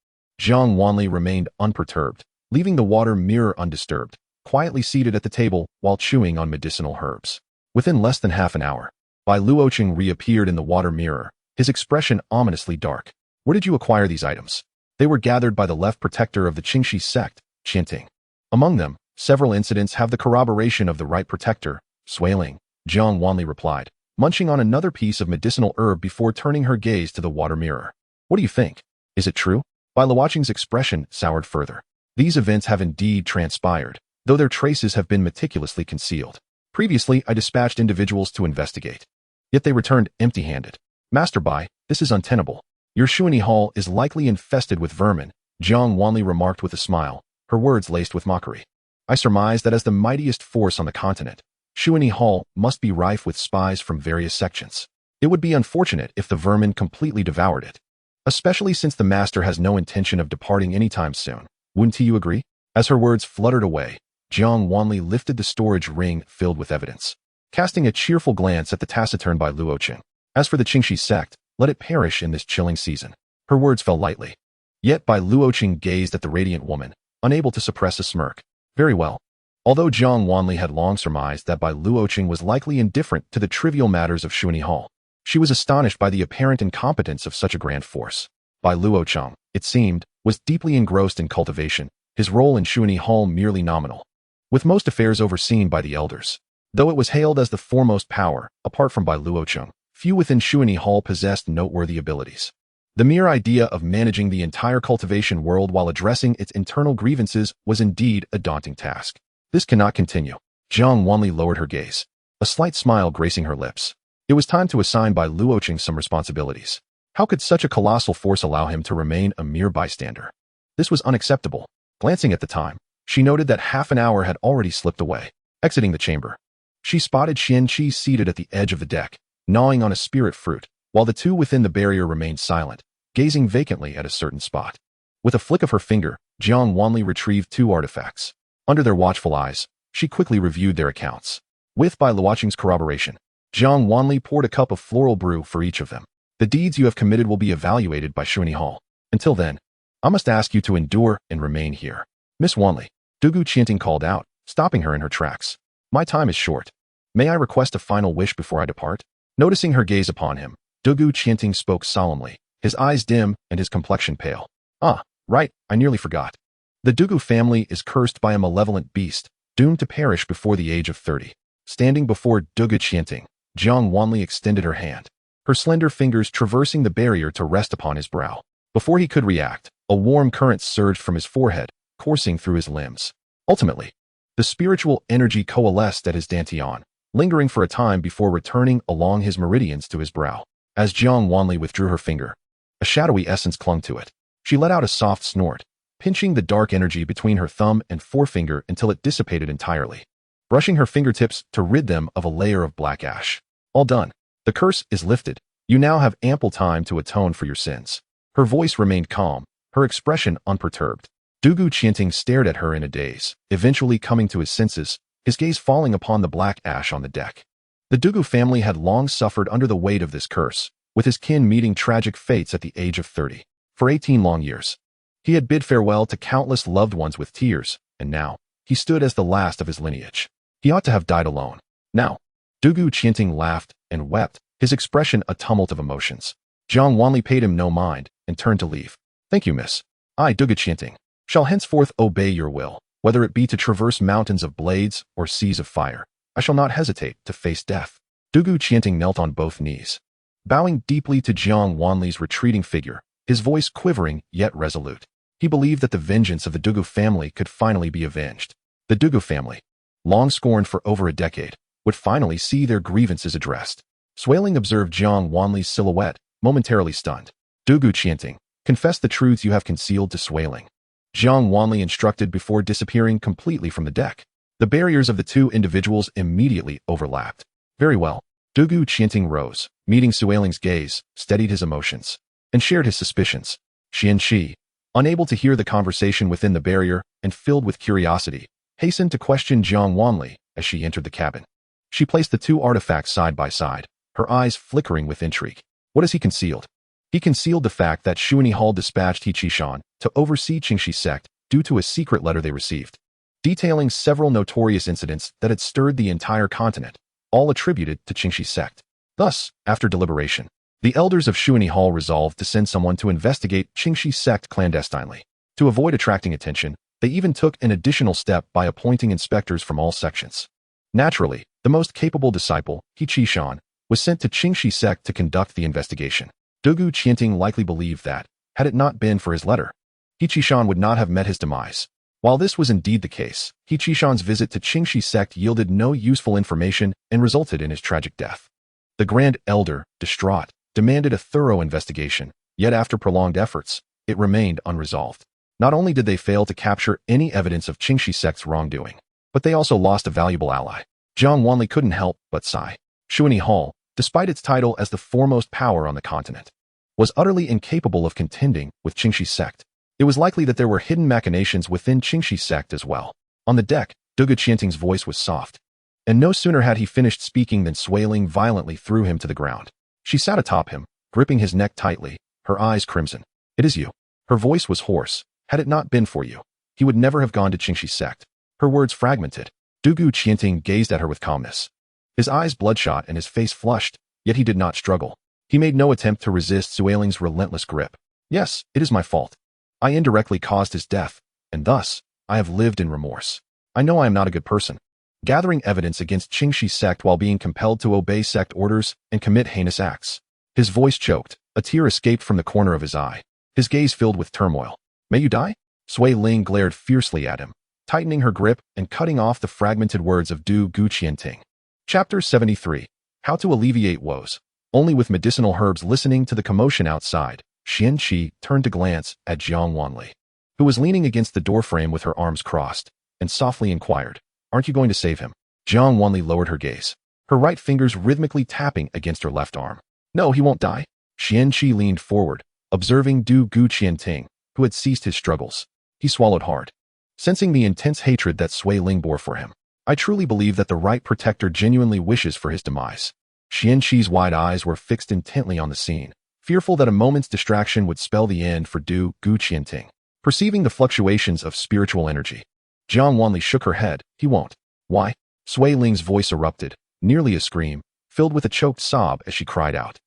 Jiang Wanli remained unperturbed, leaving the water mirror undisturbed, quietly seated at the table while chewing on medicinal herbs. Within less than half an hour, Bai Luoqing reappeared in the water mirror, his expression ominously dark. Where did you acquire these items? They were gathered by the left protector of the Qingxi sect, Qianting. Among them, several incidents have the corroboration of the right protector, Suiling, Jiang Wanli replied, munching on another piece of medicinal herb before turning her gaze to the water mirror. What do you think? Is it true? Bai Luoqing's expression soured further. These events have indeed transpired, though their traces have been meticulously concealed. Previously, I dispatched individuals to investigate. Yet they returned empty-handed. Master Bai, this is untenable. Your Xuanyi Hall is likely infested with vermin, Jiang Wanli remarked with a smile, her words laced with mockery. I surmise that as the mightiest force on the continent, Xuanyi Hall must be rife with spies from various sections. It would be unfortunate if the vermin completely devoured it, especially since the master has no intention of departing anytime soon. Wouldn't you agree? As her words fluttered away, Jiang Wanli lifted the storage ring filled with evidence, casting a cheerful glance at the taciturn Bai Luoqing. As for the Qingxi sect, let it perish in this chilling season. Her words fell lightly. Yet Bai Luoqing gazed at the radiant woman, unable to suppress a smirk. Very well. Although Jiang Wanli had long surmised that Bai Luoqing was likely indifferent to the trivial matters of Xuanyi Hall, she was astonished by the apparent incompetence of such a grand force. Bai Luoqing, it seemed, was deeply engrossed in cultivation, his role in Xuanyi Hall merely nominal, with most affairs overseen by the elders. Though it was hailed as the foremost power, apart from Bai Luoqing, few within Xuanyi Hall possessed noteworthy abilities. The mere idea of managing the entire cultivation world while addressing its internal grievances was indeed a daunting task. This cannot continue. Jiang Wanli lowered her gaze, a slight smile gracing her lips. It was time to assign Bai Luoqing some responsibilities. How could such a colossal force allow him to remain a mere bystander? This was unacceptable. Glancing at the time, she noted that half an hour had already slipped away. Exiting the chamber, she spotted Xianxia seated at the edge of the deck, gnawing on a spirit fruit, while the two within the barrier remained silent, gazing vacantly at a certain spot. With a flick of her finger, Jiang Wanli retrieved 2 artifacts. Under their watchful eyes, she quickly reviewed their accounts. With Bai Luoqing's corroboration, Jiang Wanli poured a cup of floral brew for each of them. The deeds you have committed will be evaluated by Xuanyi Hall. Until then, I must ask you to endure and remain here. Miss Wanli, Dugu Qianting called out, stopping her in her tracks. My time is short. May I request a final wish before I depart? Noticing her gaze upon him, Dugu Qianting spoke solemnly, his eyes dim and his complexion pale. Ah, right, I nearly forgot. The Dugu family is cursed by a malevolent beast, doomed to perish before the age of 30. Standing before Dugu Qianting, Jiang Wanli extended her hand, her slender fingers traversing the barrier to rest upon his brow. Before he could react, a warm current surged from his forehead, coursing through his limbs. Ultimately, the spiritual energy coalesced at his dantian, lingering for a time before returning along his meridians to his brow. As Jiang Wanli withdrew her finger, a shadowy essence clung to it. She let out a soft snort, pinching the dark energy between her thumb and forefinger until it dissipated entirely, brushing her fingertips to rid them of a layer of black ash. All done. The curse is lifted. You now have ample time to atone for your sins. Her voice remained calm, her expression unperturbed. Dugu Qianting stared at her in a daze, eventually coming to his senses, his gaze falling upon the black ash on the deck. The Dugu family had long suffered under the weight of this curse, with his kin meeting tragic fates at the age of 30. For 18 long years, he had bid farewell to countless loved ones with tears, and now, he stood as the last of his lineage. He ought to have died alone. Now, Dugu Qianting laughed and wept, his expression a tumult of emotions. Jiang Wanli paid him no mind and turned to leave. Thank you, miss. I, Dugu Qianting, shall henceforth obey your will, whether it be to traverse mountains of blades or seas of fire. I shall not hesitate to face death. Dugu Qianting knelt on both knees, bowing deeply to Jiang Wanli's retreating figure, his voice quivering yet resolute. He believed that the vengeance of the Dugu family could finally be avenged. The Dugu family, long scorned for over a decade, would finally see their grievances addressed. Swaling observed Jiang Wanli's silhouette, momentarily stunned. Dugu Qianting, confess the truths you have concealed to Swaling. Jiang Wanli instructed before disappearing completely from the deck. The barriers of the two individuals immediately overlapped. Very well. Dugu Qianting rose, meeting Swaling's gaze, steadied his emotions, and shared his suspicions. Xianxia, unable to hear the conversation within the barrier and filled with curiosity, hastened to question Jiang Wanli as she entered the cabin. She placed the two artifacts side by side, her eyes flickering with intrigue. What has he concealed? He concealed the fact that Xianxiaaudiobooks Hall dispatched He Qishan to oversee Qingxi sect due to a secret letter they received, detailing several notorious incidents that had stirred the entire continent, all attributed to Qingxi sect. Thus, after deliberation, the elders of Xianxiaaudiobooks Hall resolved to send someone to investigate Qingxi sect clandestinely. To avoid attracting attention, they even took an additional step by appointing inspectors from all sections. Naturally, the most capable disciple, He Qishan, was sent to Qingxi sect to conduct the investigation. Dugu Qianting likely believed that, had it not been for his letter, He Qishan would not have met his demise. While this was indeed the case, He Qishan's visit to Qingxi sect yielded no useful information and resulted in his tragic death. The Grand Elder, distraught, demanded a thorough investigation, yet after prolonged efforts, it remained unresolved. Not only did they fail to capture any evidence of Qingxi sect's wrongdoing, but they also lost a valuable ally. Jiang Wanli couldn't help but sigh. Xianxiaaudiobooks Hall, despite its title as the foremost power on the continent, was utterly incapable of contending with Qingxi sect. It was likely that there were hidden machinations within Qingxi sect as well. On the deck, Dugu Qianting's voice was soft, and no sooner had he finished speaking than Swaling violently threw him to the ground. She sat atop him, gripping his neck tightly, her eyes crimson. It is you. Her voice was hoarse. Had it not been for you, he would never have gone to Qingxi sect. Her words fragmented. Dugu Qianting gazed at her with calmness. His eyes bloodshot and his face flushed, yet he did not struggle. He made no attempt to resist Swaling's relentless grip. Yes, it is my fault. I indirectly caused his death, and thus, I have lived in remorse. I know I am not a good person. Gathering evidence against Qingxi sect while being compelled to obey sect orders and commit heinous acts. His voice choked, a tear escaped from the corner of his eye. His gaze filled with turmoil. May you die? Swaling glared fiercely at him, tightening her grip and cutting off the fragmented words of Dugu Qianting. Chapter 73. How to Alleviate Woes. Only with medicinal herbs. Listening to the commotion outside, Xianxia turned to glance at Jiang Wanli, who was leaning against the doorframe with her arms crossed, and softly inquired, Aren't you going to save him? Jiang Wanli lowered her gaze, her right fingers rhythmically tapping against her left arm. No, he won't die. Xianxia leaned forward, observing Dugu Qianting, who had ceased his struggles. He swallowed hard, sensing the intense hatred that Swaling bore for him. I truly believe that the right protector genuinely wishes for his demise. Xianxia's wide eyes were fixed intently on the scene, fearful that a moment's distraction would spell the end for Dugu Qianting. Perceiving the fluctuations of spiritual energy, Jiang Wanli shook her head. He won't. Why? Swaling's voice erupted, nearly a scream, filled with a choked sob as she cried out.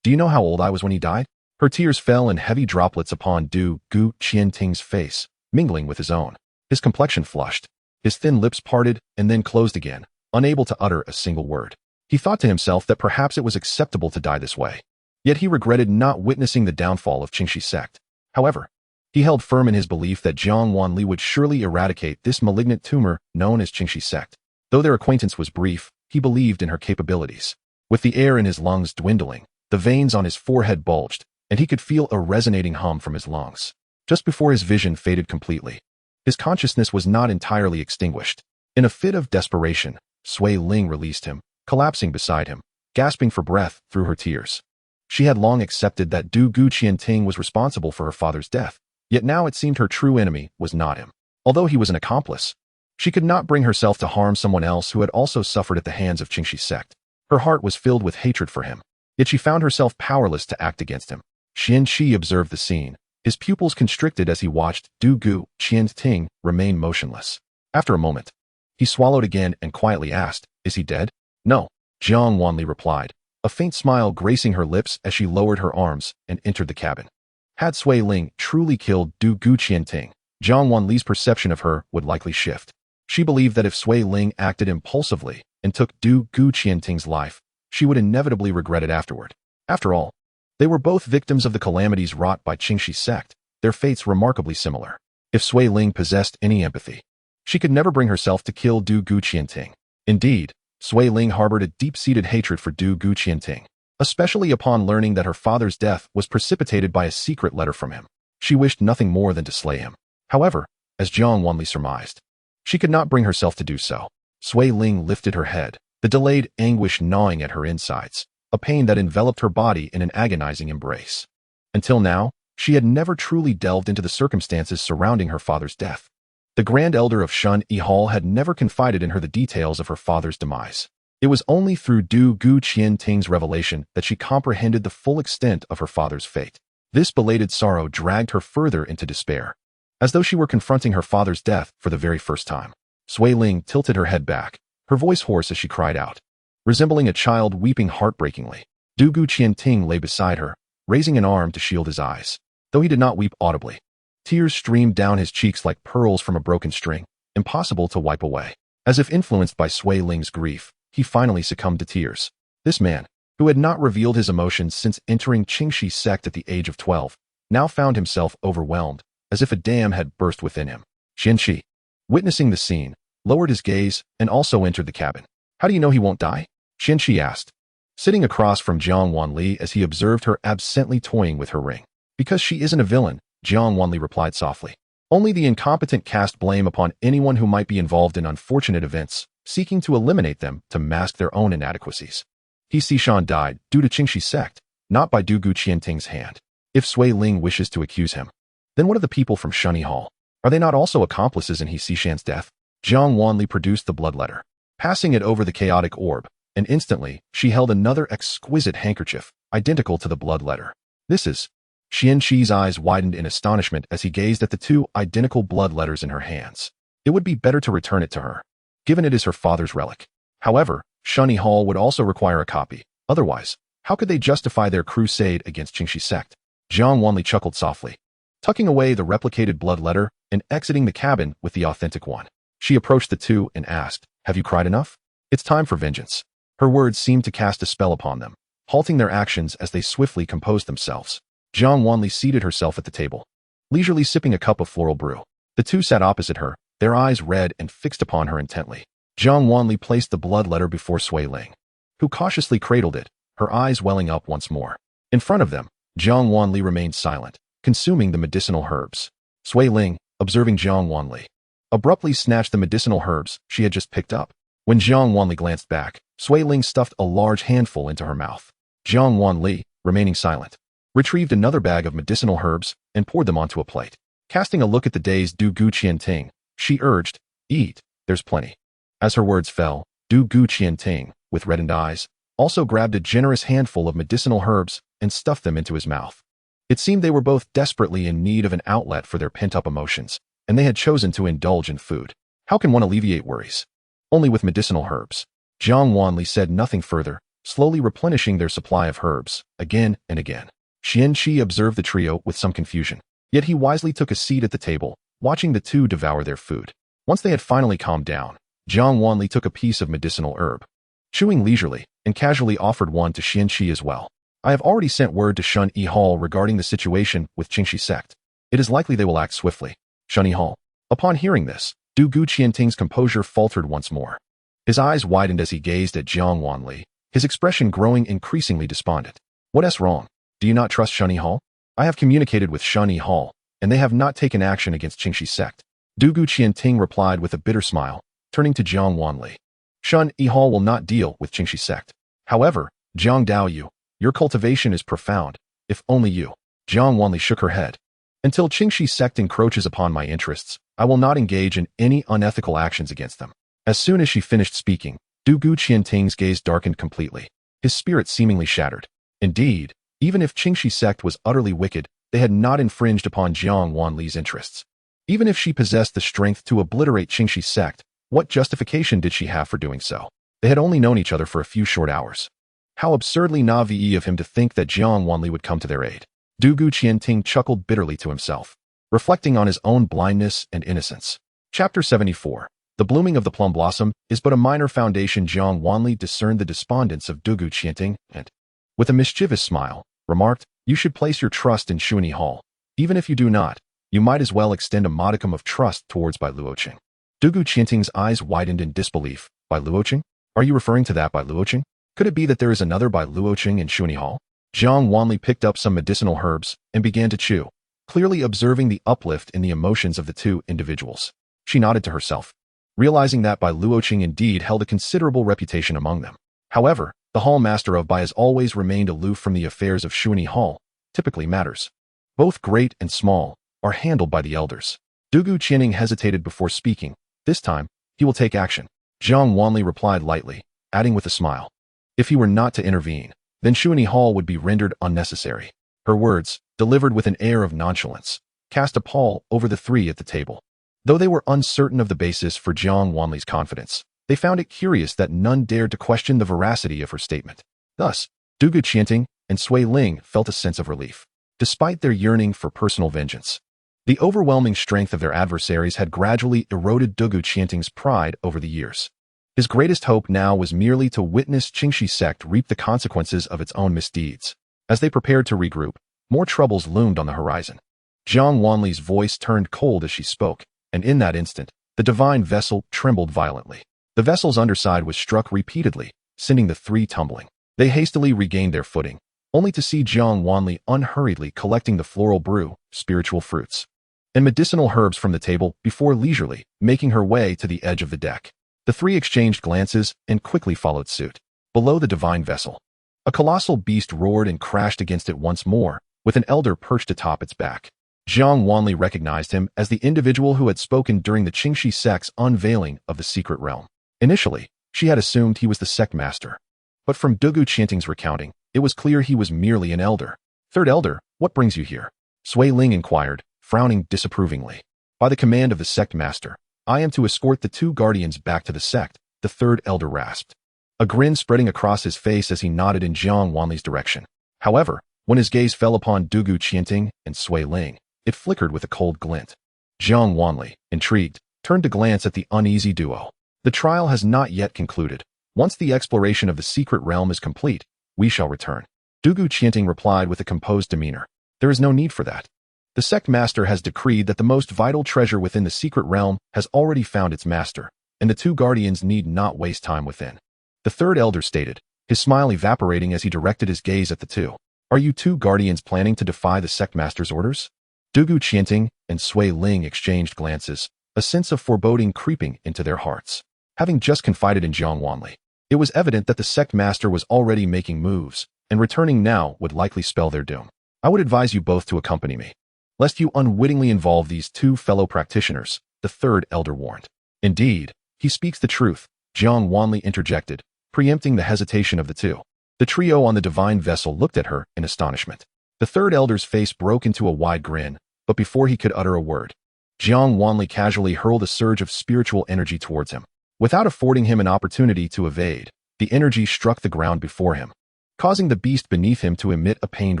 Do you know how old I was when he died? Her tears fell in heavy droplets upon Dugu Qianting's face, mingling with his own. His complexion flushed. His thin lips parted and then closed again, unable to utter a single word. He thought to himself that perhaps it was acceptable to die this way. Yet he regretted not witnessing the downfall of Qingxi sect. However, he held firm in his belief that Jiang Wanli would surely eradicate this malignant tumor known as Qingxi sect. Though their acquaintance was brief, he believed in her capabilities. With the air in his lungs dwindling, the veins on his forehead bulged, and he could feel a resonating hum from his lungs. Just before his vision faded completely, his consciousness was not entirely extinguished. In a fit of desperation, Swaling released him, collapsing beside him, gasping for breath through her tears. She had long accepted that Dugu Qianting was responsible for her father's death, yet now it seemed her true enemy was not him. Although he was an accomplice, she could not bring herself to harm someone else who had also suffered at the hands of Qingxi sect. Her heart was filled with hatred for him, yet she found herself powerless to act against him. Xianxia observed the scene, his pupils constricted as he watched Dugu Qianting remain motionless. After a moment, he swallowed again and quietly asked, Is he dead? No, Jiang Wanli replied, a a faint smile gracing her lips as she lowered her arms and entered the cabin. Had Sui Ling truly killed Du Guqianting, Jiang Wanli's perception of her would likely shift. She believed that if Sui Ling acted impulsively and took Du Guqianting's life, she would inevitably regret it afterward. After all, they were both victims of the calamities wrought by Qingxi's sect, their fates remarkably similar. If Sui Ling possessed any empathy, she could never bring herself to kill Du Guqianting. Indeed, Sui Ling harbored a deep-seated hatred for Du Guqianting, especially upon learning that her father's death was precipitated by a secret letter from him. She wished nothing more than to slay him. However, as Jiang Wanli surmised, she could not bring herself to do so. Sui Ling lifted her head, the delayed anguish gnawing at her insides, a pain that enveloped her body in an agonizing embrace. Until now, she had never truly delved into the circumstances surrounding her father's death. The Grand Elder of Shun Yi Hall had never confided in her the details of her father's demise. It was only through Du Guqianting's revelation that she comprehended the full extent of her father's fate. This belated sorrow dragged her further into despair, as though she were confronting her father's death for the very first time. Sui Ling tilted her head back, her voice hoarse as she cried out, resembling a child weeping heartbreakingly. Du Guqianting lay beside her, raising an arm to shield his eyes. Though he did not weep audibly, tears streamed down his cheeks like pearls from a broken string, impossible to wipe away. As if influenced by Sui Ling's grief, he finally succumbed to tears. This man, who had not revealed his emotions since entering Qingxi's sect at the age of 12, now found himself overwhelmed, as if a dam had burst within him. Xianxia, witnessing the scene, lowered his gaze and also entered the cabin. How do you know he won't die? Xianxia asked, sitting across from Jiang Wanli as he observed her absently toying with her ring. Because she isn't a villain, Jiang Wanli replied softly. Only the incompetent cast blame upon anyone who might be involved in unfortunate events, seeking to eliminate them to mask their own inadequacies. He Xishan died due to Qingxi's sect, not by Du Guqianting's hand. If Sui Ling wishes to accuse him, then what of the people from Shun Yi Hall? Are they not also accomplices in He Xishan's death? Jiang Wanli produced the blood letter, passing it over the chaotic orb, and instantly she held another exquisite handkerchief, identical to the blood letter. This is... Xianxi's eyes widened in astonishment as he gazed at the two identical blood letters in her hands. It would be better to return it to her, given it is her father's relic. However, Shun Yi Hall would also require a copy. Otherwise, how could they justify their crusade against Qingxi's sect? Jiang Wanli chuckled softly, tucking away the replicated blood letter and exiting the cabin with the authentic one. She approached the two and asked, "Have you cried enough? It's time for vengeance." Her words seemed to cast a spell upon them, halting their actions as they swiftly composed themselves. Jiang Wanli seated herself at the table, leisurely sipping a cup of floral brew. The two sat opposite her, their eyes red and fixed upon her intently. Jiang Wanli placed the blood letter before Sui Ling, who cautiously cradled it, her eyes welling up once more. In front of them, Jiang Wanli remained silent, consuming the medicinal herbs. Sui Ling, observing Jiang Wanli, abruptly snatched the medicinal herbs she had just picked up. When Jiang Wanli glanced back, Sui Ling stuffed a large handful into her mouth. Jiang Wanli, remaining silent, retrieved another bag of medicinal herbs and poured them onto a plate. Casting a look at the dazed Du Guqianting, she urged, "Eat, there's plenty." As her words fell, Du Guqianting, with reddened eyes, also grabbed a generous handful of medicinal herbs and stuffed them into his mouth. It seemed they were both desperately in need of an outlet for their pent-up emotions, and they had chosen to indulge in food. How can one alleviate worries? Only with medicinal herbs. Jiang Wanli said nothing further, slowly replenishing their supply of herbs, again and again. Xianxia observed the trio with some confusion, yet he wisely took a seat at the table, watching the two devour their food. Once they had finally calmed down, Jiang Wanli took a piece of medicinal herb, chewing leisurely, and casually offered one to Xianxia as well. "I have already sent word to Shun Yi Hall regarding the situation with Qingxi's sect. It is likely they will act swiftly." Shun Yi Hall. Upon hearing this, Du Guqianting's composure faltered once more. His eyes widened as he gazed at Jiang Wanli, his expression growing increasingly despondent. "What's wrong? Do you not trust Shun Yi Hall?" "I have communicated with Shun Yi Hall, and they have not taken action against Qingxi's sect." Du Guqianting replied with a bitter smile, turning to Jiang Wanli. "Shun Yi Hall will not deal with Qingxi's sect. However, Jiang Dao, your cultivation is profound, if only you." Jiang Wanli shook her head. "Until Qingxi's sect encroaches upon my interests, I will not engage in any unethical actions against them." As soon as she finished speaking, Du Guqianting's gaze darkened completely, his spirit seemingly shattered. Indeed, even if Qingxi's sect was utterly wicked, they had not infringed upon Jiang Wanli's interests. Even if she possessed the strength to obliterate Qingxi's sect, what justification did she have for doing so? They had only known each other for a few short hours. How absurdly naive of him to think that Jiang Wanli would come to their aid. Dugu Qianting chuckled bitterly to himself, reflecting on his own blindness and innocence. Chapter 74. The blooming of the plum blossom is but a minor foundation. Jiang Wanli discerned the despondence of Dugu Qianting and, with a mischievous smile, remarked, "You should place your trust in Xuanyi Hall. Even if you do not, you might as well extend a modicum of trust towards Bai Luoqing." Dugu Qianting's eyes widened in disbelief. Bai Luoqing? Are you referring to that Bai Luoqing? Could it be that there is another Bai Luoqing in Xuanyi Hall? Jiang Wanli picked up some medicinal herbs and began to chew, clearly observing the uplift in the emotions of the two individuals. She nodded to herself, realizing that Bai Luoqing indeed held a considerable reputation among them. However, the hall master of Bai has always remained aloof from the affairs of Xuanyi Hall. Typically matters, both great and small, are handled by the elders. Dugu Qianting hesitated before speaking. This time, he will take action. Jiang Wanli replied lightly, adding with a smile, "If he were not to intervene, then Xuanyi Hall would be rendered unnecessary." Her words, delivered with an air of nonchalance, cast a pall over the three at the table. Though they were uncertain of the basis for Jiang Wanli's confidence, they found it curious that none dared to question the veracity of her statement. Thus, Dugu Qianting and Sui Ling felt a sense of relief, despite their yearning for personal vengeance. The overwhelming strength of their adversaries had gradually eroded Dugu Qianting's pride over the years. His greatest hope now was merely to witness Qingxi sect reap the consequences of its own misdeeds. As they prepared to regroup, more troubles loomed on the horizon. Jiang Wanli's voice turned cold as she spoke, and in that instant, the divine vessel trembled violently. The vessel's underside was struck repeatedly, sending the three tumbling. They hastily regained their footing, only to see Jiang Wanli unhurriedly collecting the floral brew, spiritual fruits, and medicinal herbs from the table before leisurely making her way to the edge of the deck. The three exchanged glances and quickly followed suit. Below the divine vessel, a colossal beast roared and crashed against it once more, with an elder perched atop its back. Jiang Wanli recognized him as the individual who had spoken during the Qingxi sect's unveiling of the secret realm. Initially, she had assumed he was the sect master, but from Dugu Qianting's recounting, it was clear he was merely an elder. "Third elder, what brings you here?" Sui Ling inquired, frowning disapprovingly. "By the command of the sect master, I am to escort the two guardians back to the sect," the third elder rasped, a grin spreading across his face as he nodded in Jiang Wanli's direction. However, when his gaze fell upon Dugu Qianting and Sui Ling, it flickered with a cold glint. Jiang Wanli, intrigued, turned to glance at the uneasy duo. "The trial has not yet concluded. Once the exploration of the secret realm is complete, we shall return." Dugu Qianting replied with a composed demeanor. "There is no need for that. The sect master has decreed that the most vital treasure within the secret realm has already found its master, and the two guardians need not waste time within," the third elder stated, his smile evaporating as he directed his gaze at the two. "Are you two guardians planning to defy the sect master's orders?" Dugu Qianting and Sui Ling exchanged glances, a sense of foreboding creeping into their hearts. Having just confided in Jiang Wanli, it was evident that the sect master was already making moves, and returning now would likely spell their doom. "I would advise you both to accompany me, lest you unwittingly involve these two fellow practitioners," the third elder warned. "Indeed, he speaks the truth," Jiang Wanli interjected, preempting the hesitation of the two. The trio on the divine vessel looked at her in astonishment. The third elder's face broke into a wide grin, but before he could utter a word, Jiang Wanli casually hurled a surge of spiritual energy towards him. Without affording him an opportunity to evade, the energy struck the ground before him, causing the beast beneath him to emit a pained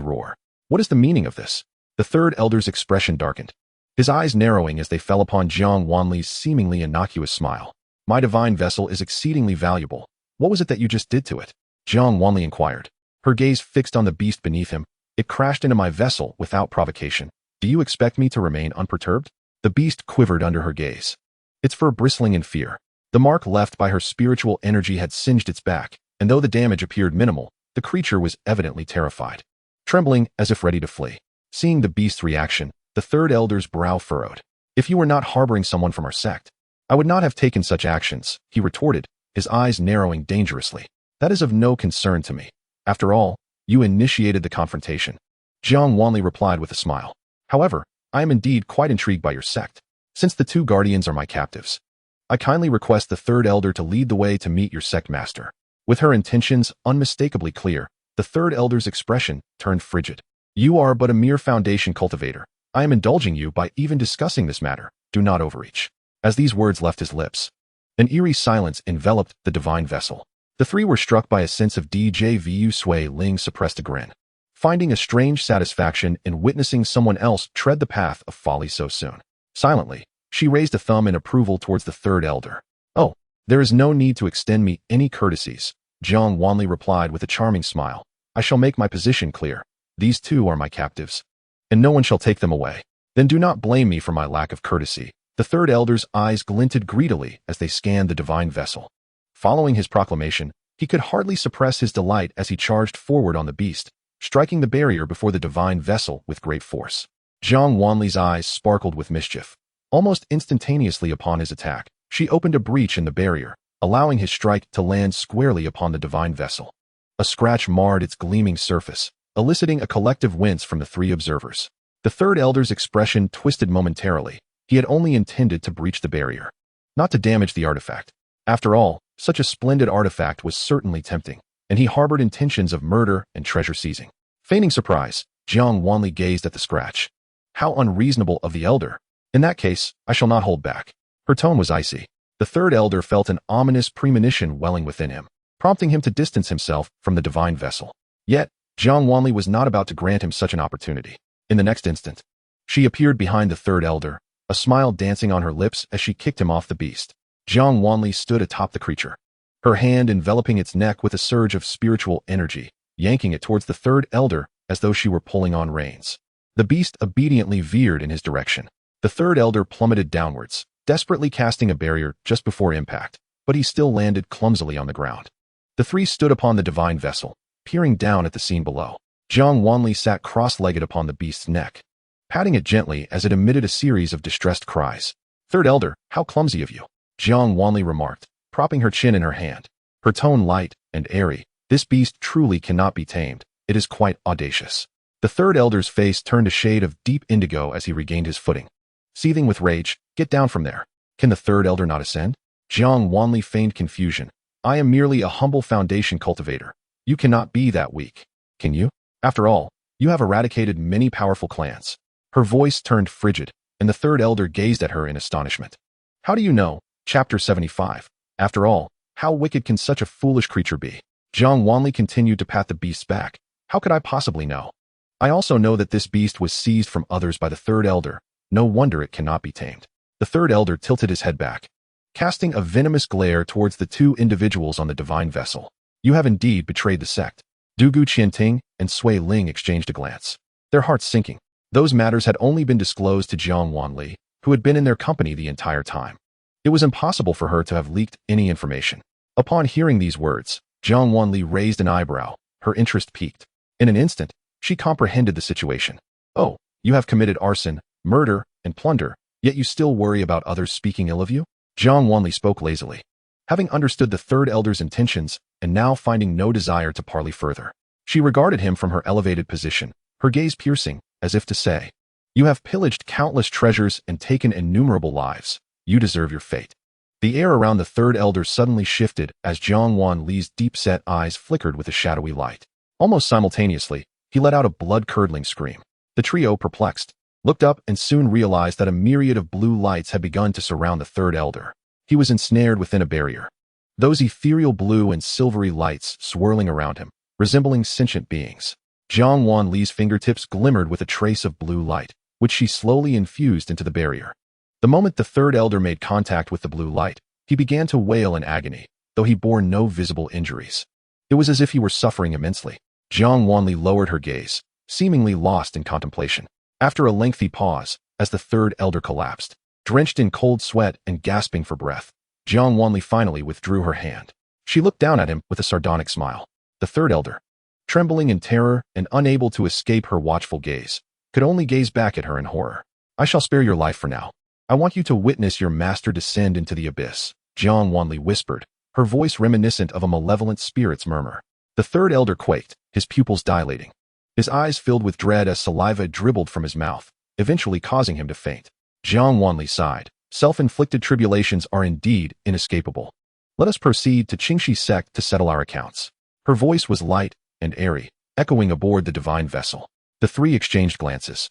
roar. "What is the meaning of this?" The third elder's expression darkened, his eyes narrowing as they fell upon Jiang Wanli's seemingly innocuous smile. "My divine vessel is exceedingly valuable. What was it that you just did to it?" Jiang Wanli inquired, her gaze fixed on the beast beneath him. "It crashed into my vessel without provocation. Do you expect me to remain unperturbed?" The beast quivered under her gaze, its fur bristling in fear. The mark left by her spiritual energy had singed its back, and though the damage appeared minimal, the creature was evidently terrified, trembling as if ready to flee. Seeing the beast's reaction, the third elder's brow furrowed. "If you were not harboring someone from our sect, I would not have taken such actions," he retorted, his eyes narrowing dangerously. "That is of no concern to me. After all, you initiated the confrontation." Jiang Wanli replied with a smile. "However, I am indeed quite intrigued by your sect. Since the two guardians are my captives, I kindly request the third elder to lead the way to meet your sect master." With her intentions unmistakably clear, the third elder's expression turned frigid. "You are but a mere foundation cultivator. I am indulging you by even discussing this matter. Do not overreach." As these words left his lips, an eerie silence enveloped the divine vessel. The three were struck by a sense of deja vu. Sui Ling suppressed a grin, finding a strange satisfaction in witnessing someone else tread the path of folly so soon. Silently, she raised a thumb in approval towards the third elder. "Oh, there is no need to extend me any courtesies," Jiang Wanli replied with a charming smile. "I shall make my position clear. These two are my captives, and no one shall take them away. Then do not blame me for my lack of courtesy." The third elder's eyes glinted greedily as they scanned the divine vessel. Following his proclamation, he could hardly suppress his delight as he charged forward on the beast, striking the barrier before the divine vessel with great force. Jiang Wanli's eyes sparkled with mischief. Almost instantaneously upon his attack, she opened a breach in the barrier, allowing his strike to land squarely upon the divine vessel. A scratch marred its gleaming surface, eliciting a collective wince from the three observers. The third elder's expression twisted momentarily. He had only intended to breach the barrier, not to damage the artifact. After all, such a splendid artifact was certainly tempting, and he harbored intentions of murder and treasure seizing. Feigning surprise, Jiang Wanli gazed at the scratch. How unreasonable of the elder! In that case, I shall not hold back. Her tone was icy. The third elder felt an ominous premonition welling within him, prompting him to distance himself from the divine vessel. Yet, Jiang Wanli was not about to grant him such an opportunity. In the next instant, she appeared behind the third elder, a smile dancing on her lips as she kicked him off the beast. Jiang Wanli stood atop the creature, her hand enveloping its neck with a surge of spiritual energy, yanking it towards the third elder as though she were pulling on reins. The beast obediently veered in his direction. The third elder plummeted downwards, desperately casting a barrier just before impact, but he still landed clumsily on the ground. The three stood upon the divine vessel, peering down at the scene below. Jiang Wanli sat cross-legged upon the beast's neck, patting it gently as it emitted a series of distressed cries. "Third elder, how clumsy of you," Jiang Wanli remarked, propping her chin in her hand. Her tone light and airy. "This beast truly cannot be tamed. It is quite audacious." The third elder's face turned a shade of deep indigo as he regained his footing. Seething with rage, "Get down from there. Can the third elder not ascend?" Jiang Wanli feigned confusion. "I am merely a humble foundation cultivator. You cannot be that weak. Can you? After all, you have eradicated many powerful clans." Her voice turned frigid, and the third elder gazed at her in astonishment. "How do you know?" Chapter 75. After all, how wicked can such a foolish creature be? Jiang Wanli continued to pat the beast's back. "How could I possibly know? I also know that this beast was seized from others by the third elder. No wonder it cannot be tamed." The third elder tilted his head back, casting a venomous glare towards the two individuals on the divine vessel. "You have indeed betrayed the sect." Du Qianting and Sui Ling exchanged a glance, their hearts sinking. Those matters had only been disclosed to Jiang Wanli, who had been in their company the entire time. It was impossible for her to have leaked any information. Upon hearing these words, Jiang Wanli raised an eyebrow, her interest piqued. In an instant, she comprehended the situation. "Oh, you have committed arson, murder, and plunder, yet you still worry about others speaking ill of you?" Jiang Wanli spoke lazily, having understood the third elder's intentions and now finding no desire to parley further. She regarded him from her elevated position, her gaze piercing, as if to say, "You have pillaged countless treasures and taken innumerable lives. You deserve your fate." The air around the third elder suddenly shifted as Jiang Wanli's deep-set eyes flickered with a shadowy light. Almost simultaneously, he let out a blood-curdling scream. The trio, perplexed, looked up and soon realized that a myriad of blue lights had begun to surround the third elder. He was ensnared within a barrier, those ethereal blue and silvery lights swirling around him, resembling sentient beings. Jiang Wanli's fingertips glimmered with a trace of blue light, which she slowly infused into the barrier. The moment the third elder made contact with the blue light, he began to wail in agony, though he bore no visible injuries. It was as if he were suffering immensely. Jiang Wanli lowered her gaze, seemingly lost in contemplation. After a lengthy pause, as the third elder collapsed, drenched in cold sweat and gasping for breath, Jiang Wanli finally withdrew her hand. She looked down at him with a sardonic smile. The third elder, trembling in terror and unable to escape her watchful gaze, could only gaze back at her in horror. "I shall spare your life for now. I want you to witness your master descend into the abyss," Jiang Wanli whispered, her voice reminiscent of a malevolent spirit's murmur. The third elder quaked, his pupils dilating. His eyes filled with dread as saliva dribbled from his mouth, eventually causing him to faint. Jiang Wanli sighed. "Self-inflicted tribulations are indeed inescapable. Let us proceed to Qingxi sect to settle our accounts." Her voice was light and airy, echoing aboard the divine vessel. The three exchanged glances,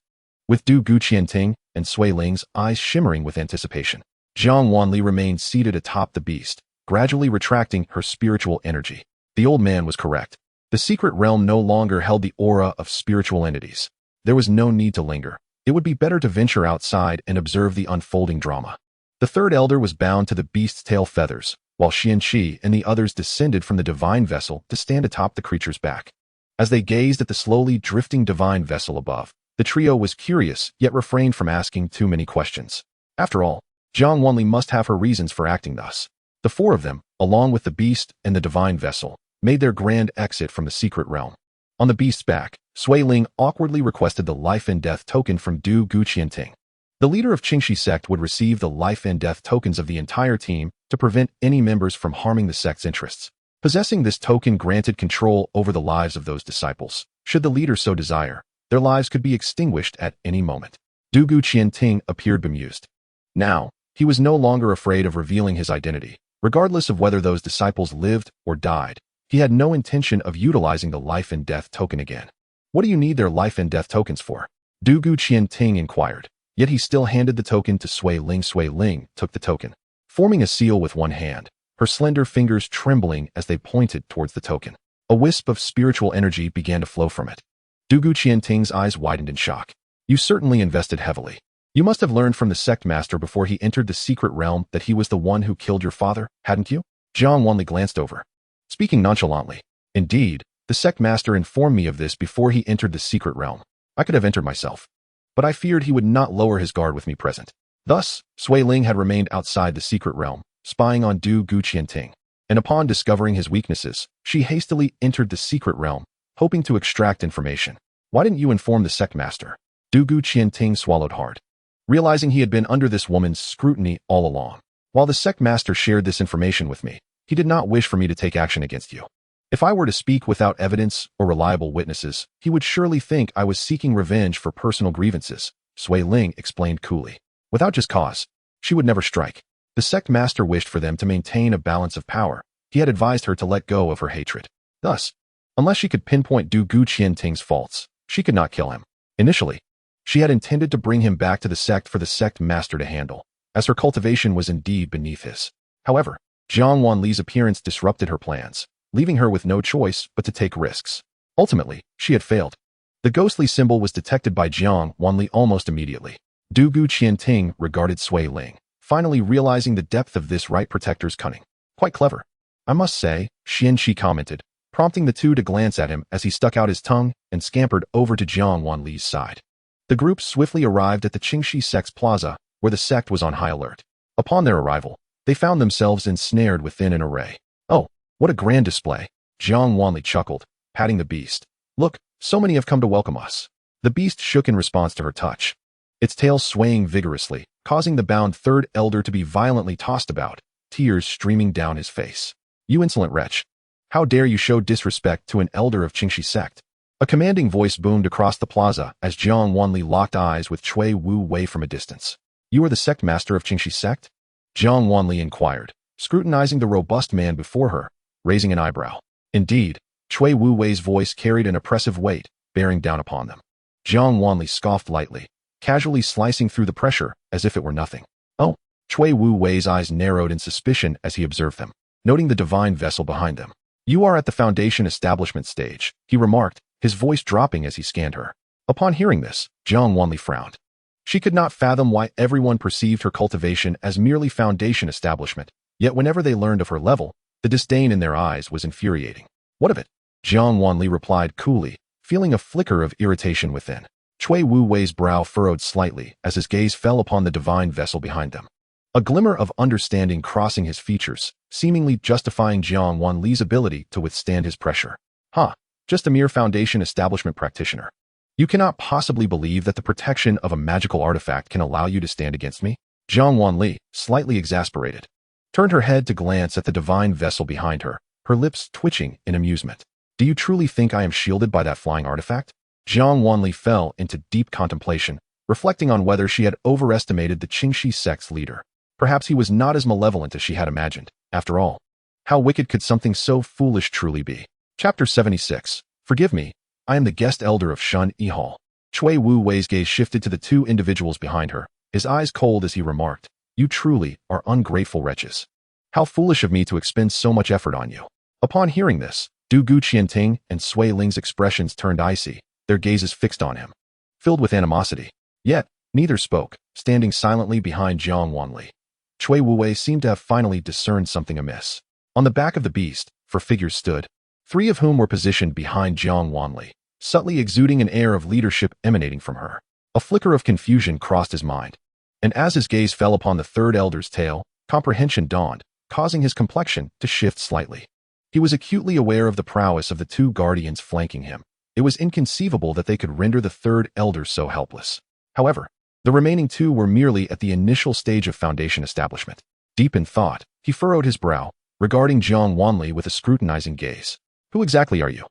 with Du Qianting and Sui Ling's eyes shimmering with anticipation. Jiang Wanli remained seated atop the beast, gradually retracting her spiritual energy. The old man was correct. The secret realm no longer held the aura of spiritual entities. There was no need to linger. It would be better to venture outside and observe the unfolding drama. The third elder was bound to the beast's tail feathers, while Xianxia and the others descended from the divine vessel to stand atop the creature's back. As they gazed at the slowly drifting divine vessel above, the trio was curious, yet refrained from asking too many questions. After all, Jiang Wanli must have her reasons for acting thus. The four of them, along with the beast and the divine vessel, made their grand exit from the secret realm. On the beast's back, Sui Ling awkwardly requested the life and death token from Du Guqianting. The leader of Qingxi sect would receive the life and death tokens of the entire team to prevent any members from harming the sect's interests. Possessing this token granted control over the lives of those disciples. Should the leader so desire, their lives could be extinguished at any moment. Du Guqianting appeared bemused. Now, he was no longer afraid of revealing his identity. Regardless of whether those disciples lived or died, he had no intention of utilizing the life and death token again. What do you need their life and death tokens for? Du Guqianting inquired. Yet he still handed the token to Sui Ling. Sui Ling took the token, forming a seal with one hand, her slender fingers trembling as they pointed towards the token. A wisp of spiritual energy began to flow from it. Du Guqianting's eyes widened in shock. You certainly invested heavily. You must have learned from the sect master before he entered the secret realm that he was the one who killed your father, hadn't you? Jiang Wanli glanced over, speaking nonchalantly. Indeed, the sect master informed me of this before he entered the secret realm. I could have entered myself, but I feared he would not lower his guard with me present. Thus, Sui Ling had remained outside the secret realm, spying on Du Guqianting, and upon discovering his weaknesses, she hastily entered the secret realm, hoping to extract information. Why didn't you inform the sect master? Du Guqianting swallowed hard, realizing he had been under this woman's scrutiny all along. While the sect master shared this information with me, he did not wish for me to take action against you. If I were to speak without evidence or reliable witnesses, he would surely think I was seeking revenge for personal grievances, Sui Ling explained coolly. Without just cause, she would never strike. The sect master wished for them to maintain a balance of power. He had advised her to let go of her hatred. Thus, unless she could pinpoint Du Guqianting's faults, she could not kill him. Initially, she had intended to bring him back to the sect for the sect master to handle, as her cultivation was indeed beneath his. However, Jiang Wanli's appearance disrupted her plans, leaving her with no choice but to take risks. Ultimately, she had failed. The ghostly symbol was detected by Jiang Wanli almost immediately. Du Guqianting regarded Sui Ling, finally realizing the depth of this right protector's cunning. Quite clever, I must say, Xianxia commented, prompting the two to glance at him as he stuck out his tongue and scampered over to Jiang Wanli's side. The group swiftly arrived at the Qingxi sect's plaza, where the sect was on high alert. Upon their arrival, they found themselves ensnared within an array. Oh, what a grand display! Jiang Wanli chuckled, patting the beast. Look, so many have come to welcome us. The beast shook in response to her touch, its tail swaying vigorously, causing the bound third elder to be violently tossed about, tears streaming down his face. You insolent wretch! How dare you show disrespect to an elder of Qingxi sect? A commanding voice boomed across the plaza as Jiang Wanli locked eyes with Cui Wu Wei from a distance. You are the sect master of Qingxi sect? Jiang Wanli inquired, scrutinizing the robust man before her, raising an eyebrow. Indeed, Cui Wu Wei's voice carried an oppressive weight, bearing down upon them. Jiang Wanli scoffed lightly, casually slicing through the pressure as if it were nothing. Oh, Cui Wu Wei's eyes narrowed in suspicion as he observed them, noting the divine vessel behind them. You are at the foundation establishment stage, he remarked, his voice dropping as he scanned her. Upon hearing this, Jiang Wanli frowned. She could not fathom why everyone perceived her cultivation as merely foundation establishment, yet whenever they learned of her level, the disdain in their eyes was infuriating. What of it? Jiang Wanli replied coolly, feeling a flicker of irritation within. Cui Wu Wei's brow furrowed slightly as his gaze fell upon the divine vessel behind them. A glimmer of understanding crossing his features, seemingly justifying Jiang Wanli's ability to withstand his pressure. Just a mere foundation establishment practitioner. You cannot possibly believe that the protection of a magical artifact can allow you to stand against me? Jiang Wanli, slightly exasperated, turned her head to glance at the divine vessel behind her, her lips twitching in amusement. Do you truly think I am shielded by that flying artifact? Jiang Wanli fell into deep contemplation, reflecting on whether she had overestimated the Qingxi sect's leader. Perhaps he was not as malevolent as she had imagined. After all, how wicked could something so foolish truly be? Chapter 76. Forgive me, I am the guest elder of Shun Yi Hall. Cui Wu Wei's gaze shifted to the two individuals behind her, his eyes cold as he remarked, You truly are ungrateful wretches. How foolish of me to expend so much effort on you. Upon hearing this, Du Gu Qianting and Sui Ling's expressions turned icy, their gazes fixed on him, filled with animosity. Yet, neither spoke, standing silently behind Jiang Wanli. Cui Wuwei seemed to have finally discerned something amiss. On the back of the beast, 4 figures stood, 3 of whom were positioned behind Jiang Wanli, subtly exuding an air of leadership emanating from her. A flicker of confusion crossed his mind, and as his gaze fell upon the 3rd elder's tail, comprehension dawned, causing his complexion to shift slightly. He was acutely aware of the prowess of the 2 guardians flanking him. It was inconceivable that they could render the 3rd elder so helpless. However, the remaining 2 were merely at the initial stage of foundation establishment. Deep in thought, he furrowed his brow, regarding Jiang Wanli with a scrutinizing gaze. Who exactly are you?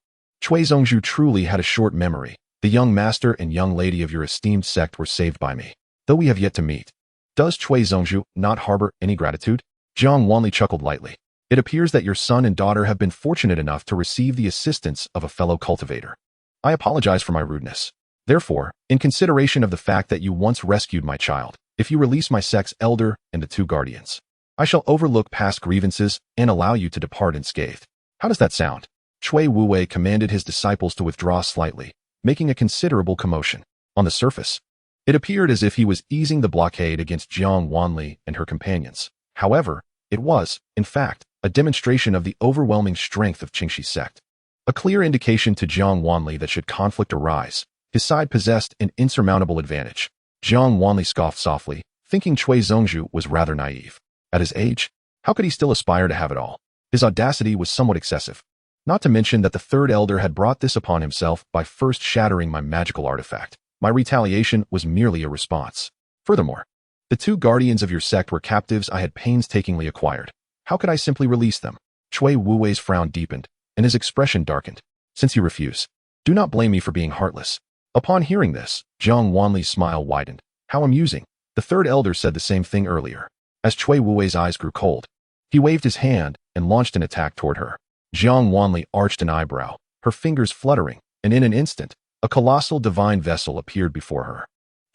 Cui Zongzhu truly had a short memory. The young master and young lady of your esteemed sect were saved by me, though we have yet to meet. Does Cui Zongzhu not harbor any gratitude? Jiang Wanli chuckled lightly. It appears that your son and daughter have been fortunate enough to receive the assistance of a fellow cultivator. I apologize for my rudeness. Therefore, in consideration of the fact that you once rescued my child, if you release my sect's elder and the 2 guardians, I shall overlook past grievances and allow you to depart unscathed. How does that sound? Cui Wuwei commanded his disciples to withdraw slightly, making a considerable commotion. On the surface, it appeared as if he was easing the blockade against Jiang Wanli and her companions. However, it was, in fact, a demonstration of the overwhelming strength of Qingxi's sect. A clear indication to Jiang Wanli that should conflict arise, his side possessed an insurmountable advantage. Jiang Wanli scoffed softly, thinking Cui Zongzhu was rather naive. At his age, how could he still aspire to have it all? His audacity was somewhat excessive. Not to mention that the 3rd elder had brought this upon himself by first shattering my magical artifact. My retaliation was merely a response. Furthermore, the 2 guardians of your sect were captives I had painstakingly acquired. How could I simply release them? Cui Wuwei's frown deepened, and his expression darkened. Since you refuse, do not blame me for being heartless. Upon hearing this, Jiang Wanli's smile widened. How amusing. The 3rd elder said the same thing earlier. As Cui Wuwei's eyes grew cold, he waved his hand and launched an attack toward her. Jiang Wanli arched an eyebrow, her fingers fluttering, and in an instant, a colossal divine vessel appeared before her.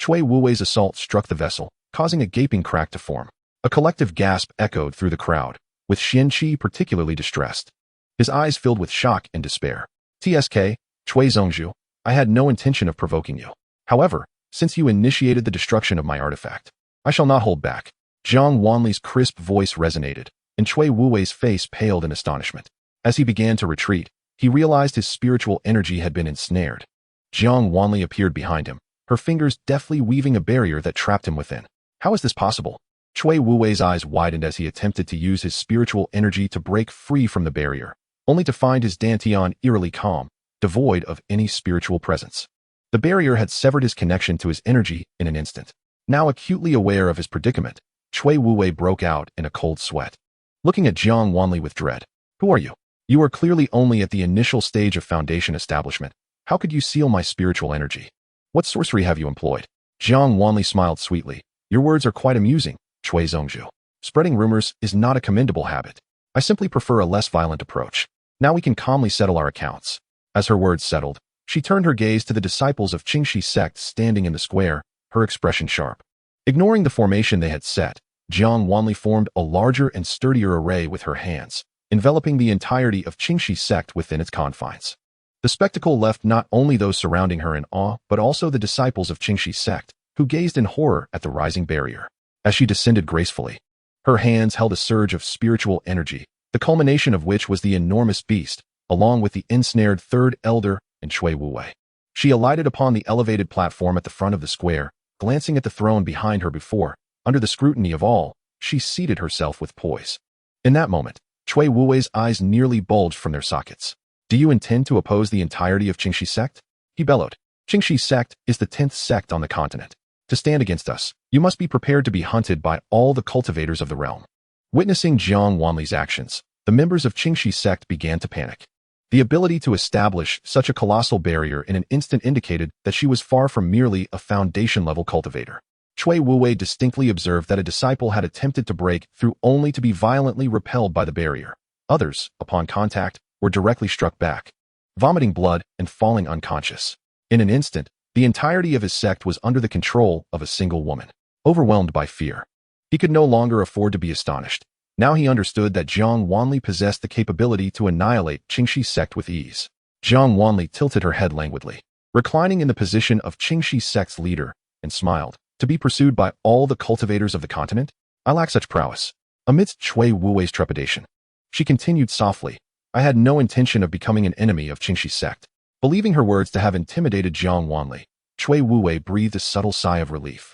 Cui Wuwei's assault struck the vessel, causing a gaping crack to form. A collective gasp echoed through the crowd, with Xianxia particularly distressed. His eyes filled with shock and despair. TSK, Cui Zongzhu, I had no intention of provoking you. However, since you initiated the destruction of my artifact, I shall not hold back. Jiang Wanli's crisp voice resonated, and Cui Wuwei's face paled in astonishment. As he began to retreat, he realized his spiritual energy had been ensnared. Jiang Wanli appeared behind him, her fingers deftly weaving a barrier that trapped him within. How is this possible? Cui Wuwei's eyes widened as he attempted to use his spiritual energy to break free from the barrier, only to find his dantian eerily calm, devoid of any spiritual presence. The barrier had severed his connection to his energy in an instant. Now acutely aware of his predicament, Cui Wuwei broke out in a cold sweat. Looking at Jiang Wanli with dread. Who are you? You are clearly only at the initial stage of foundation establishment. How could you seal my spiritual energy? What sorcery have you employed? Jiang Wanli smiled sweetly. Your words are quite amusing, Cui Zongzhu. Spreading rumors is not a commendable habit. I simply prefer a less violent approach. Now we can calmly settle our accounts. As her words settled, she turned her gaze to the disciples of Qingxi's sect standing in the square, her expression sharp. Ignoring the formation they had set, Jiang Wanli formed a larger and sturdier array with her hands, enveloping the entirety of Qingxi's sect within its confines. The spectacle left not only those surrounding her in awe, but also the disciples of Qingxi's sect, who gazed in horror at the rising barrier. As she descended gracefully, her hands held a surge of spiritual energy, the culmination of which was the enormous beast, along with the ensnared 3rd elder and Cui Wuwei. She alighted upon the elevated platform at the front of the square, glancing at the throne behind her before, under the scrutiny of all, she seated herself with poise. In that moment, Cui Wuwei's eyes nearly bulged from their sockets. Do you intend to oppose the entirety of Qingxi's sect? He bellowed. Qingxi's sect is the 10th sect on the continent. To stand against us, you must be prepared to be hunted by all the cultivators of the realm. Witnessing Jiang Wanli's actions, the members of Qingxi's sect began to panic. The ability to establish such a colossal barrier in an instant indicated that she was far from merely a foundation-level cultivator. Cui Wuwei distinctly observed that a disciple had attempted to break through only to be violently repelled by the barrier. Others, upon contact, were directly struck back, vomiting blood and falling unconscious. In an instant, the entirety of his sect was under the control of a single woman. Overwhelmed by fear, he could no longer afford to be astonished. Now he understood that Jiang Wanli possessed the capability to annihilate Qingxi's sect with ease. Jiang Wanli tilted her head languidly, reclining in the position of Qingxi's sect's leader, and smiled. To be pursued by all the cultivators of the continent? I lack such prowess. Amidst Cui Wuwei's trepidation, she continued softly, I had no intention of becoming an enemy of Qingxi's sect. Believing her words to have intimidated Jiang Wanli, Cui Wuwei breathed a subtle sigh of relief.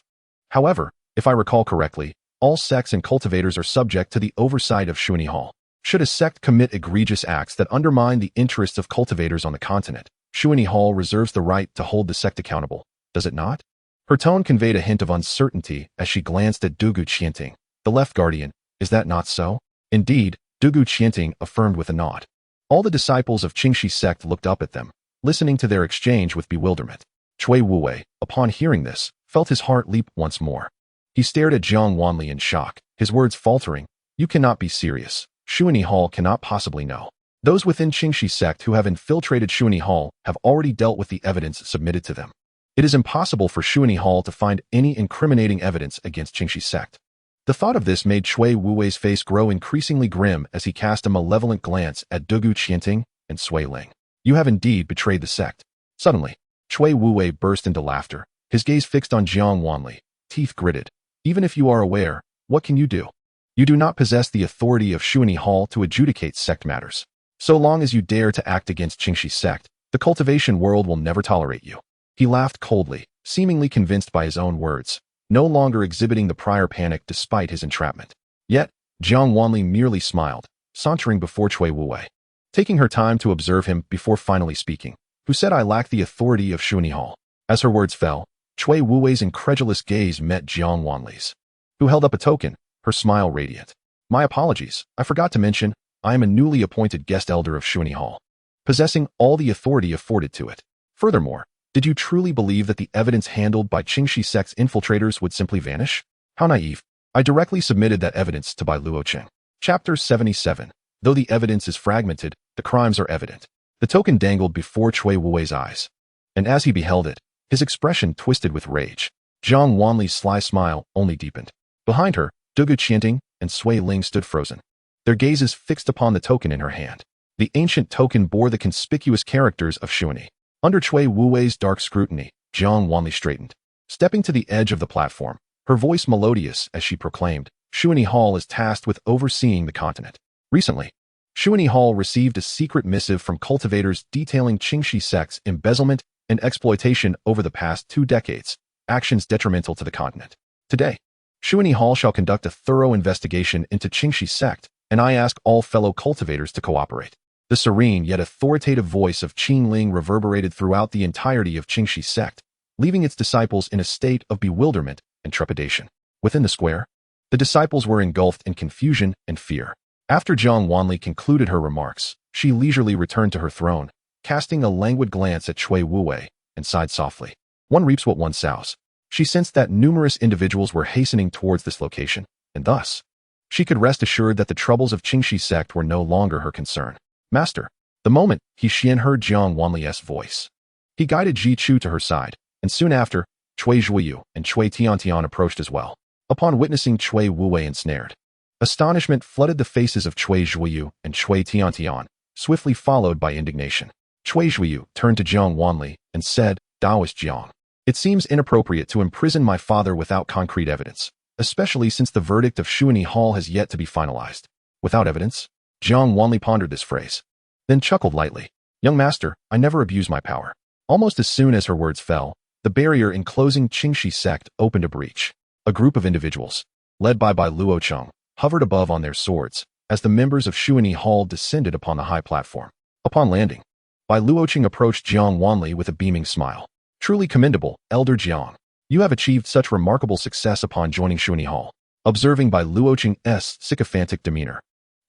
However, if I recall correctly, all sects and cultivators are subject to the oversight of Xuanyi Hall. Should a sect commit egregious acts that undermine the interests of cultivators on the continent, Xuanyi Hall reserves the right to hold the sect accountable, does it not? Her tone conveyed a hint of uncertainty as she glanced at Dugu Qianting, the left guardian. Is that not so? Indeed, Dugu Qianting affirmed with a nod. All the disciples of Qingxi's sect looked up at them, listening to their exchange with bewilderment. Cui Wuwei, upon hearing this, felt his heart leap once more. He stared at Jiang Wanli in shock, his words faltering. You cannot be serious. Xuanyi Hall cannot possibly know. Those within Qingxi's sect who have infiltrated Xuanyi Hall have already dealt with the evidence submitted to them. It is impossible for Xuanyi Hall to find any incriminating evidence against Qingxi's sect. The thought of this made Cui Wuwei's face grow increasingly grim as he cast a malevolent glance at Dugu Qianting and Sui Ling. You have indeed betrayed the sect. Suddenly, Cui Wuwei burst into laughter, his gaze fixed on Jiang Wanli, teeth gritted. Even if you are aware, what can you do? You do not possess the authority of Xuanyi Hall to adjudicate sect matters. So long as you dare to act against Qingxi's sect, the cultivation world will never tolerate you. He laughed coldly, seemingly convinced by his own words, no longer exhibiting the prior panic despite his entrapment. Yet, Jiang Wanli merely smiled, sauntering before Cui Wuwei, taking her time to observe him before finally speaking. Who said I lack the authority of Xuanyi Hall? As her words fell, Cui Wuwei's incredulous gaze met Jiang Wanli's, who held up a token, her smile radiant. My apologies, I forgot to mention, I am a newly appointed guest elder of Xuanyi Hall, possessing all the authority afforded to it. Furthermore, did you truly believe that the evidence handled by Qingxi sect's infiltrators would simply vanish? How naive. I directly submitted that evidence to Bai Luocheng. Chapter 77. Though the evidence is fragmented, the crimes are evident. The token dangled before Cui Wuwei's eyes, and as he beheld it, his expression twisted with rage. Jiang Wanli's sly smile only deepened. Behind her, Dugu Qianting and Sui Ling stood frozen, their gazes fixed upon the token in her hand. The ancient token bore the conspicuous characters of Xuanyi. Under Cui Wuwei's dark scrutiny, Jiang Wanli straightened, stepping to the edge of the platform, her voice melodious as she proclaimed, Xuanyi Hall is tasked with overseeing the continent. Recently, Xuanyi Hall received a secret missive from cultivators detailing Qingxi sect's embezzlement and exploitation over the past 2 decades, actions detrimental to the continent. Today, Xuanyi Hall shall conduct a thorough investigation into Qingxi sect, and I ask all fellow cultivators to cooperate. The serene yet authoritative voice of Qin Ling reverberated throughout the entirety of Qingxi sect, leaving its disciples in a state of bewilderment and trepidation. Within the square, the disciples were engulfed in confusion and fear. After Jiang Wanli concluded her remarks, she leisurely returned to her throne, casting a languid glance at Cui Wuwei, and sighed softly. One reaps what one sows. She sensed that numerous individuals were hastening towards this location, and thus, she could rest assured that the troubles of Qingxi sect were no longer her concern. Master. The moment He Xian heard Jiang Wanli's voice, he guided Ji Chu to her side, and soon after, Cui Zhuoyu and Cui Tiantian approached as well. Upon witnessing Cui Wuwei ensnared, astonishment flooded the faces of Cui Zhuoyu and Cui Tiantian, swiftly followed by indignation. Cui Zhuoyu turned to Jiang Wanli and said, Taoist Jiang, it seems inappropriate to imprison my father without concrete evidence, especially since the verdict of Xuanyi Hall has yet to be finalized. Without evidence? Jiang Wanli pondered this phrase, then chuckled lightly. Young master, I never abuse my power. Almost as soon as her words fell, the barrier enclosing Qingxi sect opened a breach. A group of individuals, led by Bai Luocheng, hovered above on their swords, as the members of Xuanyi Hall descended upon the high platform. Upon landing, Bai Luocheng approached Jiang Wanli with a beaming smile. Truly commendable, Elder Jiang. You have achieved such remarkable success upon joining Xuanyi Hall. Observing Bai Luocheng's sycophantic demeanor,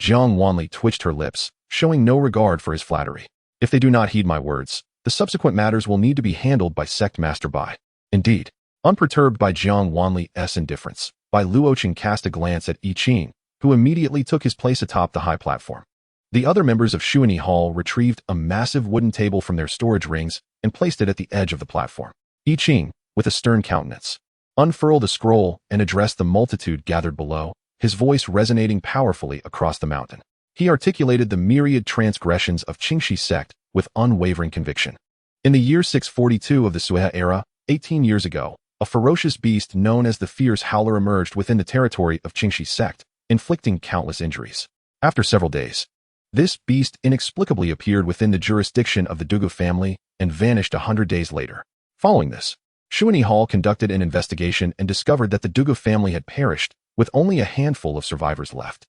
Jiang Wanli twitched her lips, showing no regard for his flattery. If they do not heed my words, the subsequent matters will need to be handled by Sect Master Bai. Indeed, unperturbed by Jiang Wanli's indifference, Bai Luocheng cast a glance at Yi Qing, who immediately took his place atop the high platform. The other members of Xuanyi Hall retrieved a massive wooden table from their storage rings and placed it at the edge of the platform. Yi Qing, with a stern countenance, unfurled a scroll and addressed the multitude gathered below. his voice resonating powerfully across the mountain. He articulated the myriad transgressions of Qingxi sect with unwavering conviction. In the year 642 of the Sui era, 18 years ago, a ferocious beast known as the Fierce Howler emerged within the territory of Qingxi sect, inflicting countless injuries. After several days, this beast inexplicably appeared within the jurisdiction of the Dugu family and vanished 100 days later. Following this, Shuani Hall conducted an investigation and discovered that the Dugu family had perished, with only a handful of survivors left.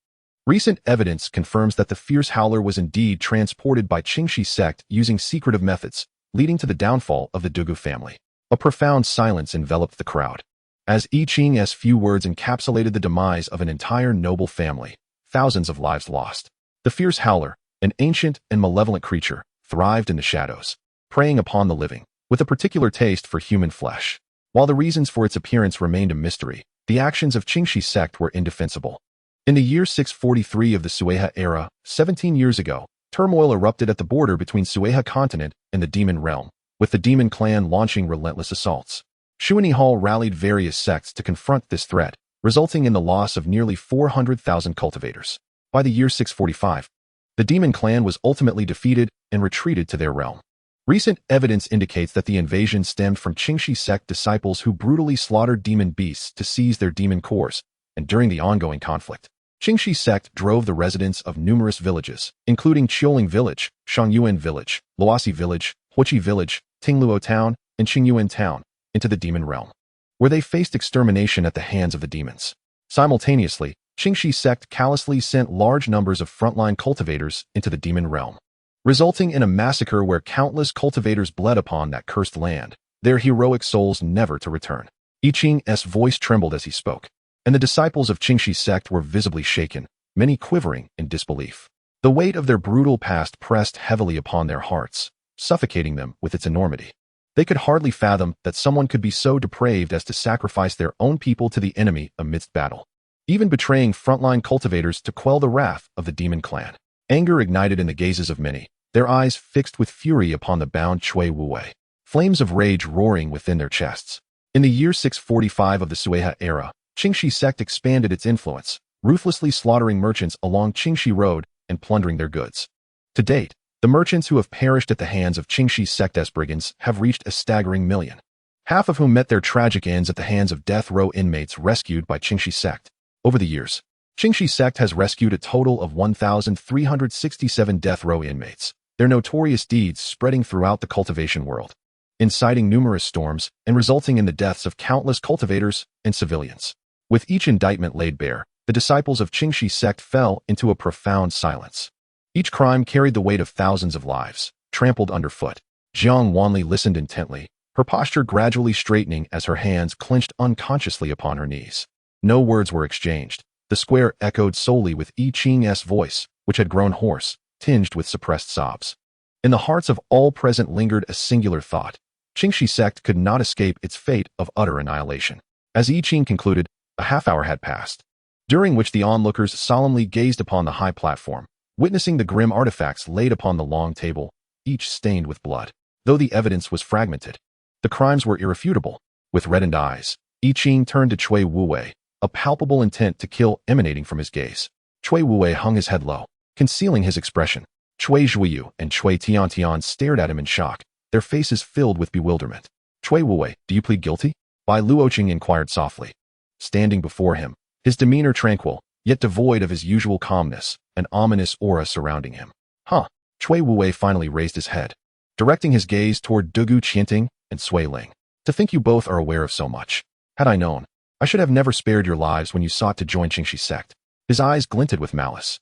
Recent evidence confirms that the Fierce Howler was indeed transported by Qingxi sect using secretive methods, leading to the downfall of the Dugu family. A profound silence enveloped the crowd. As I Ching's few words encapsulated the demise of an entire noble family, thousands of lives lost. The Fierce Howler, an ancient and malevolent creature, thrived in the shadows, preying upon the living, with a particular taste for human flesh. While the reasons for its appearance remained a mystery, the actions of Qingxi sect were indefensible. In the year 643 of the Sui era, 17 years ago, turmoil erupted at the border between Sui continent and the demon realm, with the demon clan launching relentless assaults. Shuani Hall rallied various sects to confront this threat, resulting in the loss of nearly 400,000 cultivators. By the year 645, the demon clan was ultimately defeated and retreated to their realm. Recent evidence indicates that the invasion stemmed from Qingxi sect disciples who brutally slaughtered demon beasts to seize their demon cores, and during the ongoing conflict, Qingxi sect drove the residents of numerous villages, including Qiuling Village, Shangyuan Village, Luosi Village, Huoqi Village, Tingluo Town, and Qingyuan Town, into the demon realm, where they faced extermination at the hands of the demons. Simultaneously, Qingxi sect callously sent large numbers of frontline cultivators into the demon realm, resulting in a massacre where countless cultivators bled upon that cursed land, their heroic souls never to return. I Ching's voice trembled as he spoke, and the disciples of Qingxi sect were visibly shaken, many quivering in disbelief. The weight of their brutal past pressed heavily upon their hearts, suffocating them with its enormity. They could hardly fathom that someone could be so depraved as to sacrifice their own people to the enemy amidst battle, even betraying frontline cultivators to quell the wrath of the demon clan. Anger ignited in the gazes of many, their eyes fixed with fury upon the bound Cui Wuwei, flames of rage roaring within their chests. In the year 645 of the Sui era, Qingxi sect expanded its influence, ruthlessly slaughtering merchants along Qingxi Road and plundering their goods. To date, the merchants who have perished at the hands of Qingxi sect's brigands have reached a staggering million, half of whom met their tragic ends at the hands of death row inmates rescued by Qingxi sect. Over the years, Qingxi sect has rescued a total of 1,367 death row inmates, their notorious deeds spreading throughout the cultivation world, inciting numerous storms and resulting in the deaths of countless cultivators and civilians. With each indictment laid bare, the disciples of Qingxi sect fell into a profound silence. Each crime carried the weight of thousands of lives, trampled underfoot. Jiang Wanli listened intently, her posture gradually straightening as her hands clenched unconsciously upon her knees. No words were exchanged. The square echoed solely with I Ching's voice, which had grown hoarse, tinged with suppressed sobs. In the hearts of all present lingered a singular thought. Qingxi sect could not escape its fate of utter annihilation. As I Ching concluded, a half-hour had passed, during which the onlookers solemnly gazed upon the high platform, witnessing the grim artifacts laid upon the long table, each stained with blood. Though the evidence was fragmented, the crimes were irrefutable. With reddened eyes, I Ching turned to Cui Wuwei, a palpable intent to kill emanating from his gaze. Cui Wuwei hung his head low, concealing his expression. Cui Zhuyu and Cui Tiantian stared at him in shock, their faces filled with bewilderment. Cui Wuwei, do you plead guilty? Bai Luoqing inquired softly. Standing before him, his demeanor tranquil, yet devoid of his usual calmness, an ominous aura surrounding him. Huh. Cui Wuwei finally raised his head, directing his gaze toward Dugu Qianting and Sui Ling. To think you both are aware of so much. Had I known, I should have never spared your lives when you sought to join Qingxi sect. His eyes glinted with malice.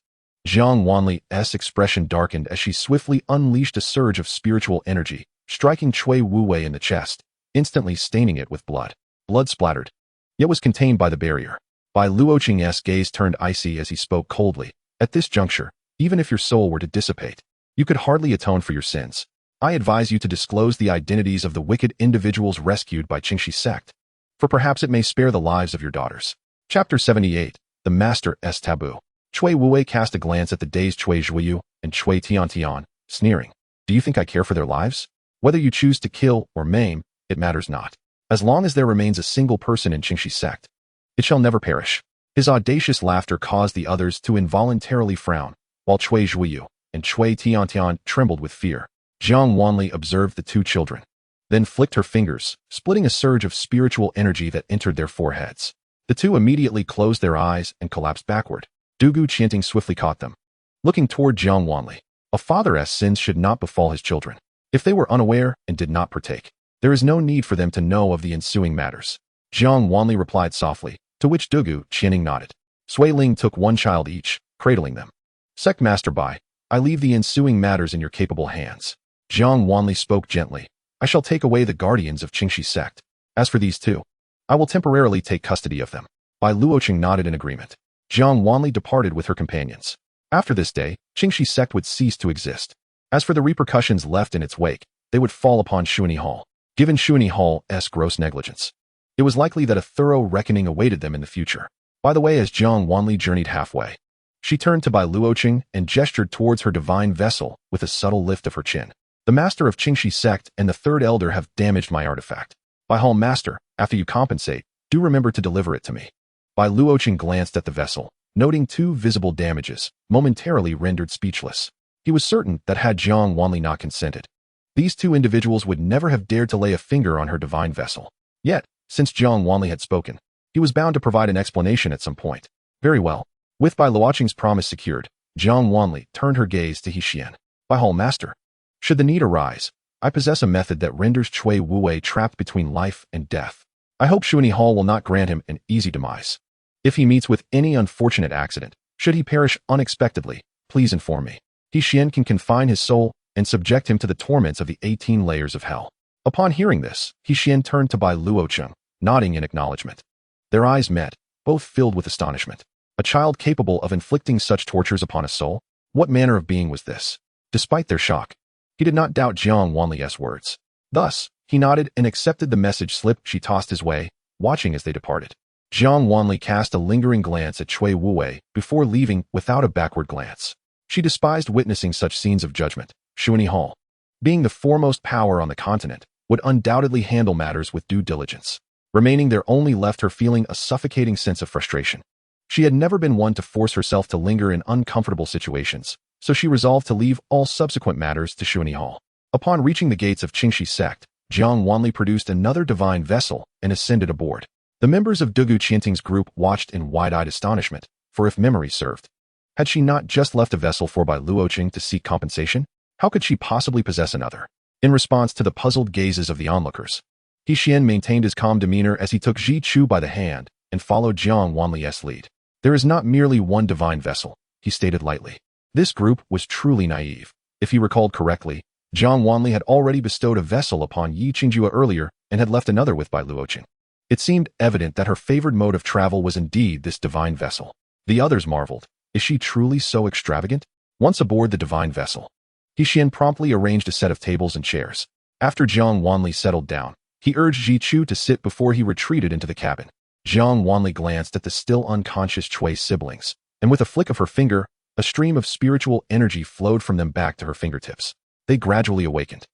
Jiang Wanli's expression darkened as she swiftly unleashed a surge of spiritual energy, striking Cui Wuwei in the chest, instantly staining it with blood. Blood splattered, yet was contained by the barrier. Bai Luoqing's gaze turned icy as he spoke coldly. At this juncture, even if your soul were to dissipate, you could hardly atone for your sins. I advise you to disclose the identities of the wicked individuals rescued by Qingxi sect, for perhaps it may spare the lives of your daughters. Chapter 78, The Master's Taboo. Cui Wuwei cast a glance at the dazed Cui Zhuyu and Cui Tiantian, sneering. Do you think I care for their lives? Whether you choose to kill or maim, it matters not. As long as there remains a single person in Qingxi sect, it shall never perish. His audacious laughter caused the others to involuntarily frown, while Cui Zhuyu and Cui Tiantian trembled with fear. Jiang Wanli observed the two children, then flicked her fingers, splitting a surge of spiritual energy that entered their foreheads. The two immediately closed their eyes and collapsed backward. Dugu Qianting swiftly caught them. Looking toward Jiang Wanli, a father's sins should not befall his children. If they were unaware and did not partake, there is no need for them to know of the ensuing matters. Jiang Wanli replied softly, to which Dugu Qianting nodded. Sui Ling took one child each, cradling them. Sect Master Bai, I leave the ensuing matters in your capable hands. Jiang Wanli spoke gently. I shall take away the guardians of Qingxi sect. As for these two, I will temporarily take custody of them. Bai Luoqing nodded in agreement. Jiang Wanli departed with her companions. After this day, Qingxi sect would cease to exist. As for the repercussions left in its wake, they would fall upon Shuani Hall. Given Shuani Hall's gross negligence, it was likely that a thorough reckoning awaited them in the future. By the way, as Jiang Wanli journeyed halfway, she turned to Bai Luoqing and gestured towards her divine vessel with a subtle lift of her chin. The master of Qingxi sect and the third elder have damaged my artifact. Bai Hall Master, after you compensate, do remember to deliver it to me. Bai Luoqing glanced at the vessel, noting two visible damages, momentarily rendered speechless. He was certain that had Jiang Wanli not consented, these two individuals would never have dared to lay a finger on her divine vessel. Yet, since Jiang Wanli had spoken, he was bound to provide an explanation at some point. Very well. With Bai Luoqing's promise secured, Jiang Wanli turned her gaze to Hexian. Bai Hall Master, should the need arise, I possess a method that renders Cui Wuwei trapped between life and death. I hope Shuani Hall will not grant him an easy demise. If he meets with any unfortunate accident, should he perish unexpectedly, please inform me. Hexian can confine his soul and subject him to the torments of the 18 layers of hell. Upon hearing this, Hexian turned to Bai Luoqing, nodding in acknowledgement. Their eyes met, both filled with astonishment. A child capable of inflicting such tortures upon a soul? What manner of being was this? Despite their shock, he did not doubt Jiang Wanli's words. Thus, he nodded and accepted the message slip she tossed his way, watching as they departed. Jiang Wanli cast a lingering glance at Cui Wuwei before leaving without a backward glance. She despised witnessing such scenes of judgment. Shuani Hall, being the foremost power on the continent, would undoubtedly handle matters with due diligence. Remaining there only left her feeling a suffocating sense of frustration. She had never been one to force herself to linger in uncomfortable situations, so she resolved to leave all subsequent matters to Shuani Hall. Upon reaching the gates of Qingxi sect, Jiang Wanli produced another divine vessel and ascended aboard. The members of Dugu Qianting's group watched in wide-eyed astonishment, for if memory served, had she not just left a vessel for Bai Luoqing to seek compensation? How could she possibly possess another? In response to the puzzled gazes of the onlookers, Hexian maintained his calm demeanor as he took Ji Chu by the hand and followed Jiang Wanli's lead. There is not merely one divine vessel, he stated lightly. This group was truly naive. If he recalled correctly, Jiang Wanli had already bestowed a vessel upon Yi Qingjue earlier and had left another with Bai Luoqing. It seemed evident that her favored mode of travel was indeed this divine vessel. The others marveled. Is she truly so extravagant? Once aboard the divine vessel, Hexian promptly arranged a set of tables and chairs. After Jiang Wanli settled down, he urged Ji Chu to sit before he retreated into the cabin. Jiang Wanli glanced at the still unconscious Cui siblings, and with a flick of her finger, a stream of spiritual energy flowed from them back to her fingertips. They gradually awakened.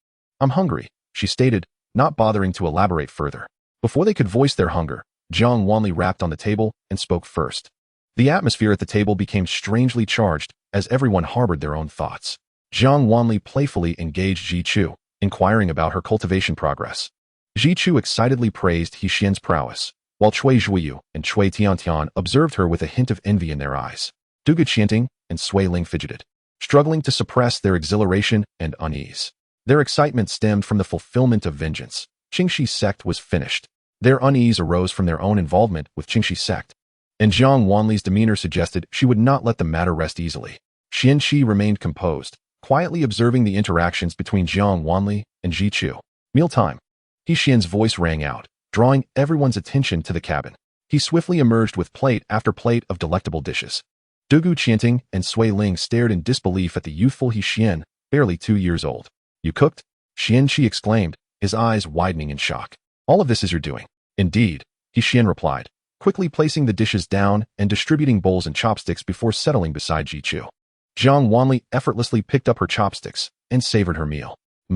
I'm hungry, she stated, not bothering to elaborate further. Before they could voice their hunger, Jiang Wanli rapped on the table and spoke first. The atmosphere at the table became strangely charged, as everyone harbored their own thoughts. Jiang Wanli playfully engaged Ji Chu, inquiring about her cultivation progress. Ji Chu excitedly praised Hexian's prowess, while Cui Zhuyu and Cui Tiantian observed her with a hint of envy in their eyes. Dugu Qianting and Sui Ling fidgeted, struggling to suppress their exhilaration and unease. Their excitement stemmed from the fulfillment of vengeance. Qingxi sect was finished. Their unease arose from their own involvement with Qingxi sect, and Jiang Wanli's demeanor suggested she would not let the matter rest easily. Xianxi remained composed, quietly observing the interactions between Jiang Wanli and Ji Chu. Mealtime. Hexian's voice rang out, drawing everyone's attention to the cabin. He swiftly emerged with plate after plate of delectable dishes. Dugu Qianting and Sui Ling stared in disbelief at the youthful Hexian, barely 2 years old. You cooked? Xianxi exclaimed, his eyes widening in shock. All of this is your doing. Indeed, Hexian replied, quickly placing the dishes down and distributing bowls and chopsticks before settling beside Ji Chu. Jiang Wanli effortlessly picked up her chopsticks and savored her meal.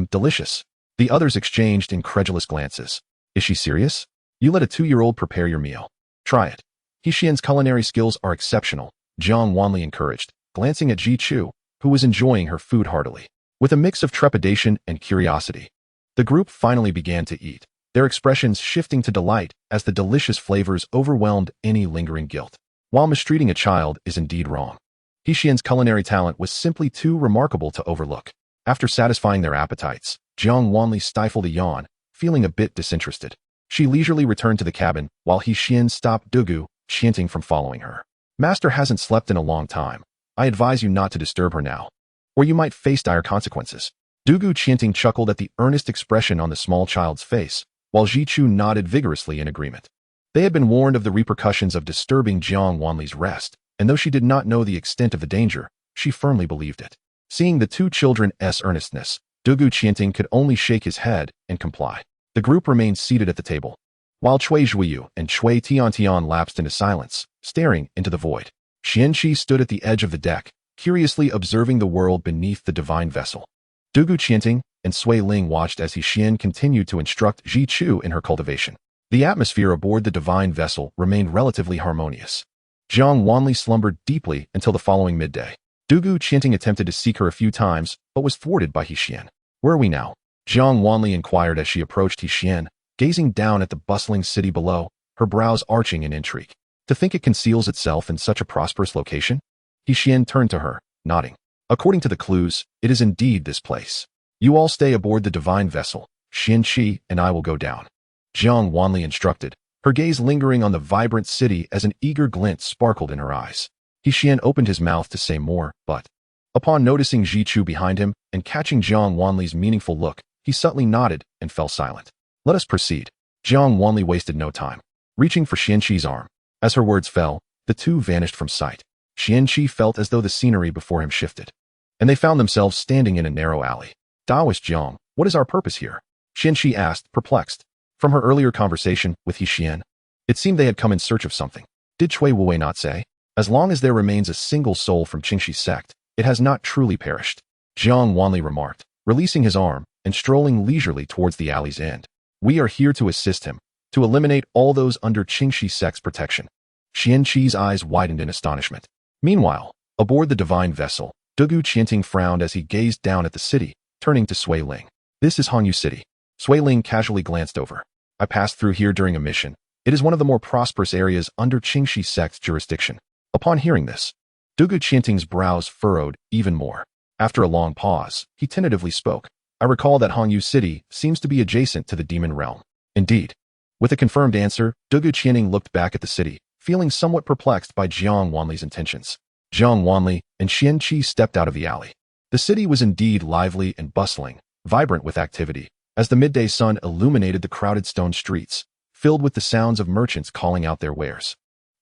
Delicious. The others exchanged incredulous glances. Is she serious? You let a 2-year-old prepare your meal. Try it. Xian's culinary skills are exceptional, Jiang Wanli encouraged, glancing at Ji Chu, who was enjoying her food heartily. With a mix of trepidation and curiosity, the group finally began to eat, their expressions shifting to delight as the delicious flavors overwhelmed any lingering guilt. While mistreating a child is indeed wrong, Xian's culinary talent was simply too remarkable to overlook. After satisfying their appetites, Jiang Wanli stifled a yawn, feeling a bit disinterested. She leisurely returned to the cabin, while Xian stopped Dugu, chanting from following her. Master hasn't slept in a long time. I advise you not to disturb her now, or you might face dire consequences. Dugu chanting chuckled at the earnest expression on the small child's face, while Ji Chu nodded vigorously in agreement. They had been warned of the repercussions of disturbing Jiang Wanli's rest, and though she did not know the extent of the danger, she firmly believed it. Seeing the two children's earnestness, Dugu chanting could only shake his head and comply. The group remained seated at the table, while Cui Zhuyu and Cui Tiantian lapsed into silence, staring into the void. Xianxia stood at the edge of the deck, curiously observing the world beneath the divine vessel. Dugu chanting and Sui Ling watched as Xian continued to instruct Ji Chu in her cultivation. The atmosphere aboard the divine vessel remained relatively harmonious. Jiang Wanli slumbered deeply until the following midday. Dugu chanting attempted to seek her a few times, but was thwarted by Xian. Where are we now? Jiang Wanli inquired as she approached Xian, gazing down at the bustling city below, her brows arching in intrigue. To think it conceals itself in such a prosperous location? Xian turned to her, nodding. According to the clues, it is indeed this place. You all stay aboard the divine vessel. Xianxia and I will go down. Jiang Wanli instructed, her gaze lingering on the vibrant city as an eager glint sparkled in her eyes. Xian opened his mouth to say more, but upon noticing Ji Chu behind him and catching Jiang Wanli's meaningful look, he subtly nodded and fell silent. Let us proceed. Jiang Wanli wasted no time, reaching for Xianxi's arm. As her words fell, the two vanished from sight. Xianxia felt as though the scenery before him shifted, and they found themselves standing in a narrow alley. Taoist Jiang, what is our purpose here? Xianxia asked, perplexed. From her earlier conversation with Xian, it seemed they had come in search of something. Did Cui Wuwei not say? As long as there remains a single soul from Qingxi's sect, it has not truly perished. Jiang Wanli remarked, releasing his arm and strolling leisurely towards the alley's end. We are here to assist him, to eliminate all those under Qingxi sect's protection. Xianxi's eyes widened in astonishment. Meanwhile, aboard the divine vessel, Dugu chanting frowned as he gazed down at the city, turning to Sui Ling. This is Hongyu City. Sui Ling casually glanced over. I passed through here during a mission. It is one of the more prosperous areas under Qingxi sect's jurisdiction. Upon hearing this, Dugu chanting's brows furrowed even more. After a long pause, he tentatively spoke. I recall that Hongyu City seems to be adjacent to the demon realm. Indeed. With a confirmed answer, Dugu chanting looked back at the city, feeling somewhat perplexed by Jiang Wanli's intentions. Jiang Wanli and Xianxia stepped out of the alley. The city was indeed lively and bustling, vibrant with activity, as the midday sun illuminated the crowded stone streets, filled with the sounds of merchants calling out their wares.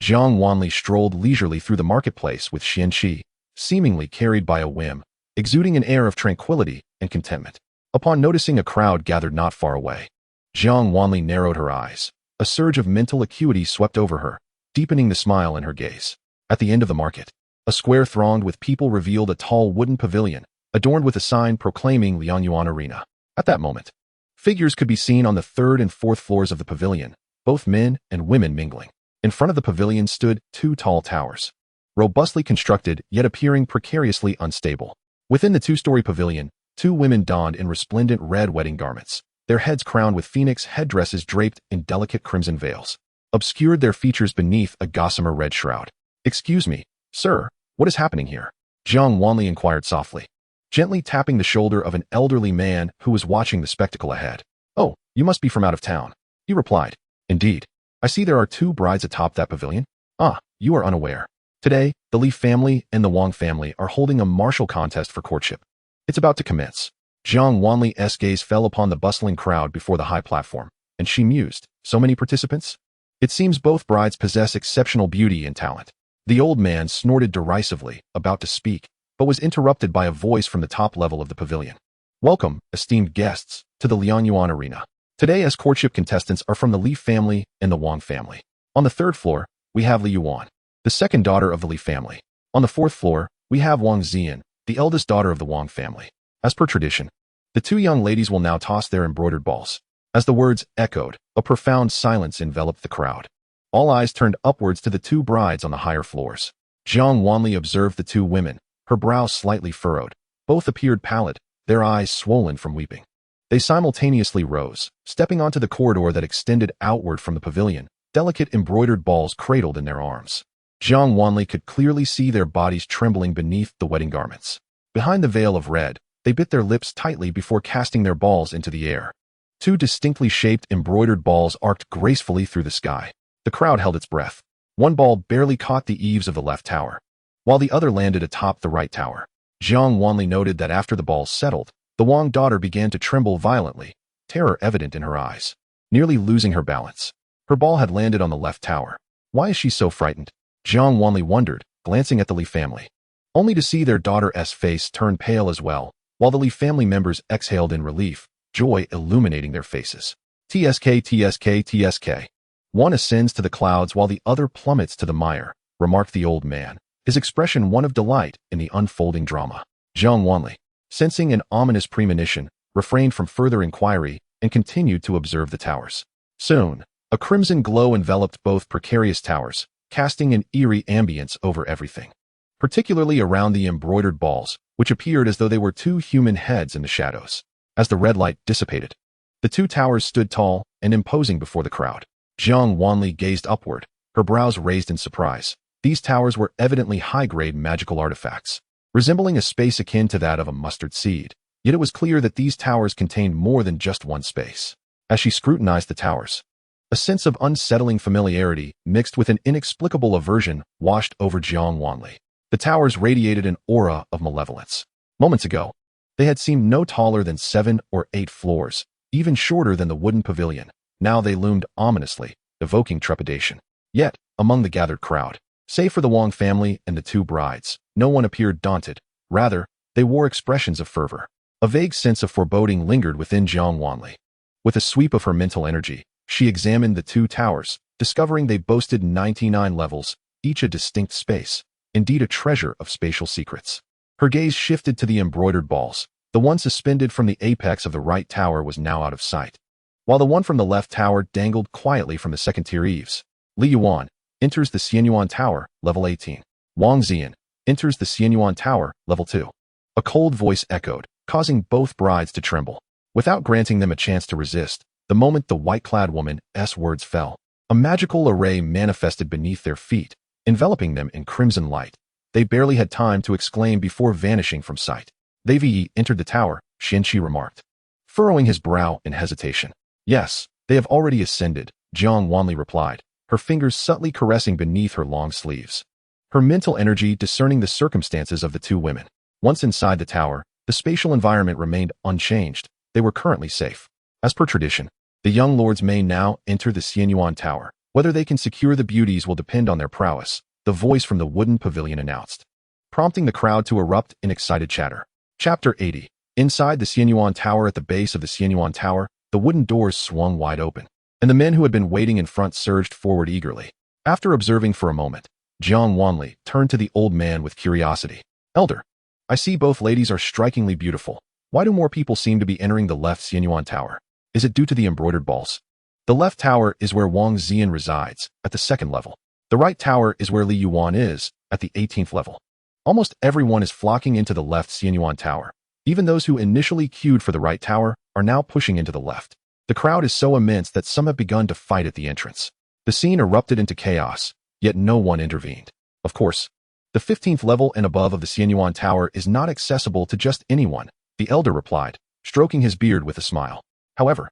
Jiang Wanli strolled leisurely through the marketplace with Xianxia, seemingly carried by a whim, exuding an air of tranquility and contentment. Upon noticing a crowd gathered not far away, Jiang Wanli narrowed her eyes. A surge of mental acuity swept over her, deepening the smile in her gaze. At the end of the market, a square thronged with people revealed a tall wooden pavilion, adorned with a sign proclaiming Lianyuan Arena. At that moment, figures could be seen on the third and fourth floors of the pavilion, both men and women mingling. In front of the pavilion stood two tall towers, robustly constructed yet appearing precariously unstable. Within the two-story pavilion, two women donned in resplendent red wedding garments, their heads crowned with phoenix headdresses draped in delicate crimson veils, obscured their features beneath a gossamer red shroud. Excuse me, sir, what is happening here? Jiang Wanli inquired softly, gently tapping the shoulder of an elderly man who was watching the spectacle ahead. Oh, you must be from out of town, he replied. Indeed. I see there are two brides atop that pavilion. Ah, you are unaware. Today, the Li family and the Wang family are holding a martial contest for courtship. It's about to commence. Jiang Wanli's gaze fell upon the bustling crowd before the high platform, and she mused, so many participants? It seems both brides possess exceptional beauty and talent. The old man snorted derisively, about to speak, but was interrupted by a voice from the top level of the pavilion. Welcome, esteemed guests, to the Lianyuan Arena. Today, as courtship contestants are from the Li family and the Wang family. On the third floor, we have Li Yuan, the second daughter of the Li family. On the fourth floor, we have Wang Zian, the eldest daughter of the Wang family. As per tradition, the two young ladies will now toss their embroidered balls. As the words echoed, a profound silence enveloped the crowd. All eyes turned upwards to the two brides on the higher floors. Jiang Wanli observed the two women, her brow slightly furrowed. Both appeared pallid, their eyes swollen from weeping. They simultaneously rose, stepping onto the corridor that extended outward from the pavilion, delicate embroidered balls cradled in their arms. Jiang Wanli could clearly see their bodies trembling beneath the wedding garments. Behind the veil of red, they bit their lips tightly before casting their balls into the air. Two distinctly shaped embroidered balls arced gracefully through the sky. The crowd held its breath. One ball barely caught the eaves of the left tower, while the other landed atop the right tower. Jiang Wanli noted that after the balls settled, the Wang daughter began to tremble violently, terror evident in her eyes, nearly losing her balance. Her ball had landed on the left tower. Why is she so frightened? Jiang Wanli wondered, glancing at the Li family, only to see their daughter's face turn pale as well, while the Li family members exhaled in relief, joy illuminating their faces. TSK, TSK, TSK. One ascends to the clouds while the other plummets to the mire, remarked the old man, his expression one of delight in the unfolding drama. Jiang Wanli, sensing an ominous premonition, refrained from further inquiry and continued to observe the towers. Soon, a crimson glow enveloped both precarious towers, casting an eerie ambience over everything, particularly around the embroidered balls, which appeared as though they were two human heads in the shadows. As the red light dissipated, the two towers stood tall and imposing before the crowd. Jiang Wanli gazed upward, her brows raised in surprise. These towers were evidently high-grade magical artifacts, resembling a space akin to that of a mustard seed. Yet it was clear that these towers contained more than just one space. As she scrutinized the towers, a sense of unsettling familiarity mixed with an inexplicable aversion washed over Jiang Wanli. The towers radiated an aura of malevolence. Moments ago, they had seemed no taller than 7 or 8 floors, even shorter than the wooden pavilion. Now they loomed ominously, evoking trepidation. Yet, among the gathered crowd, save for the Wang family and the two brides, no one appeared daunted. Rather, they wore expressions of fervor. A vague sense of foreboding lingered within Jiang Wanli. With a sweep of her mental energy, she examined the two towers, discovering they boasted 99 levels, each a distinct space, indeed a treasure of spatial secrets. Her gaze shifted to the embroidered balls. The one suspended from the apex of the right tower was now out of sight, while the one from the left tower dangled quietly from the second-tier eaves. Li Yuan enters the Xianyuan Tower, level 18. Wang Ziyan enters the Xianyuan Tower, level 2. A cold voice echoed, causing both brides to tremble. Without granting them a chance to resist, the moment the white-clad woman's words fell, a magical array manifested beneath their feet, enveloping them in crimson light. They barely had time to exclaim before vanishing from sight. They entered the tower, Xianxia remarked, furrowing his brow in hesitation. Yes, they have already ascended, Jiang Wanli replied, her fingers subtly caressing beneath her long sleeves, her mental energy discerning the circumstances of the two women. Once inside the tower, the spatial environment remained unchanged. They were currently safe. As per tradition, the young lords may now enter the Xianyuan Tower. Whether they can secure the beauties will depend on their prowess, the voice from the wooden pavilion announced, prompting the crowd to erupt in excited chatter. Chapter 80. Inside the Xianyuan Tower, at the base of the Xianyuan Tower, the wooden doors swung wide open, and the men who had been waiting in front surged forward eagerly. After observing for a moment, Jiang Wanli turned to the old man with curiosity. Elder, I see both ladies are strikingly beautiful. Why do more people seem to be entering the left Xianyuan Tower? Is it due to the embroidered balls? The left tower is where Wang Ziyan resides, at the 2nd level. The right tower is where Li Yuan is, at the 18th level. Almost everyone is flocking into the left Xianyuan Tower. Even those who initially queued for the right tower are now pushing into the left. The crowd is so immense that some have begun to fight at the entrance. The scene erupted into chaos, yet no one intervened. Of course, the 15th level and above of the Xianyuan Tower is not accessible to just anyone, the elder replied, stroking his beard with a smile. However,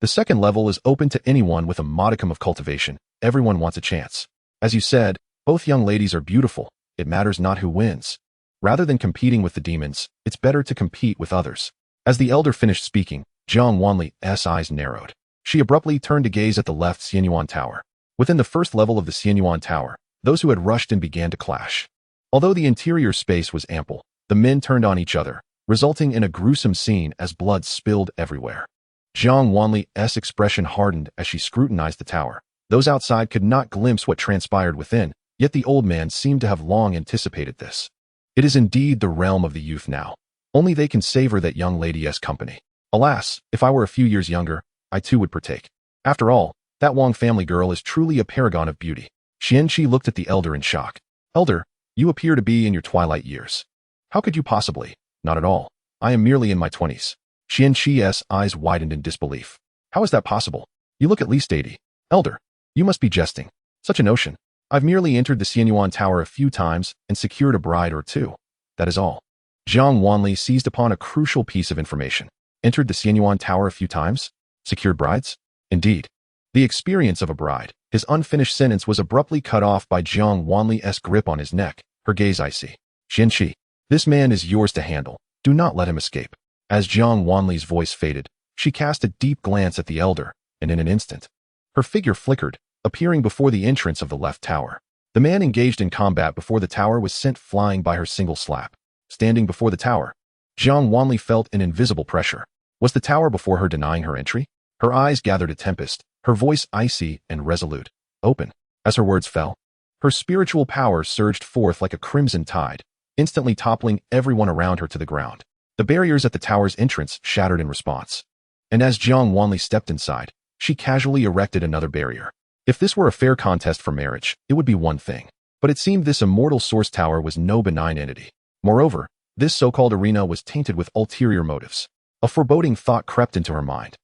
the 2nd level is open to anyone with a modicum of cultivation. Everyone wants a chance. As you said, both young ladies are beautiful. It matters not who wins. Rather than competing with the demons, it's better to compete with others. As the elder finished speaking, Jiang Wanli's eyes narrowed. She abruptly turned to gaze at the left Xianyuan Tower. Within the 1st level of the Xianyuan Tower, those who had rushed in began to clash. Although the interior space was ample, the men turned on each other, resulting in a gruesome scene as blood spilled everywhere. Jiang Wanli's expression hardened as she scrutinized the tower. Those outside could not glimpse what transpired within, yet the old man seemed to have long anticipated this. It is indeed the realm of the youth now. Only they can savor that young lady's company. Alas, if I were a few years younger, I too would partake. After all, That Wang family girl is truly a paragon of beauty. Xianxia looked at the elder in shock. Elder, you appear to be in your twilight years. How could you possibly? Not at all. I am merely in my 20s. Xianxia's eyes widened in disbelief. How is that possible? You look at least 80. Elder, you must be jesting. Such a notion. I've merely entered the Xianyuan Tower a few times and secured a bride or two. That is all. Jiang Wanli seized upon a crucial piece of information. Entered the Xianyuan Tower a few times? Secured brides? Indeed. The experience of a bride. His unfinished sentence was abruptly cut off by Jiang Wanli's grip on his neck, her gaze icy. Xianxia, this man is yours to handle. Do not let him escape. As Jiang Wanli's voice faded, she cast a deep glance at the elder, and in an instant, her figure flickered, appearing before the entrance of the left tower. The man engaged in combat before the tower was sent flying by her single slap. Standing before the tower, Jiang Wanli felt an invisible pressure. Was the tower before her denying her entry? Her eyes gathered a tempest, her voice icy and resolute. Open. As her words fell, her spiritual power surged forth like a crimson tide, instantly toppling everyone around her to the ground. The barriers at the tower's entrance shattered in response. And as Jiang Wanli stepped inside, she casually erected another barrier. If this were a fair contest for marriage, it would be one thing. But it seemed this immortal source tower was no benign entity. Moreover, this so-called arena was tainted with ulterior motives. A foreboding thought crept into her mind.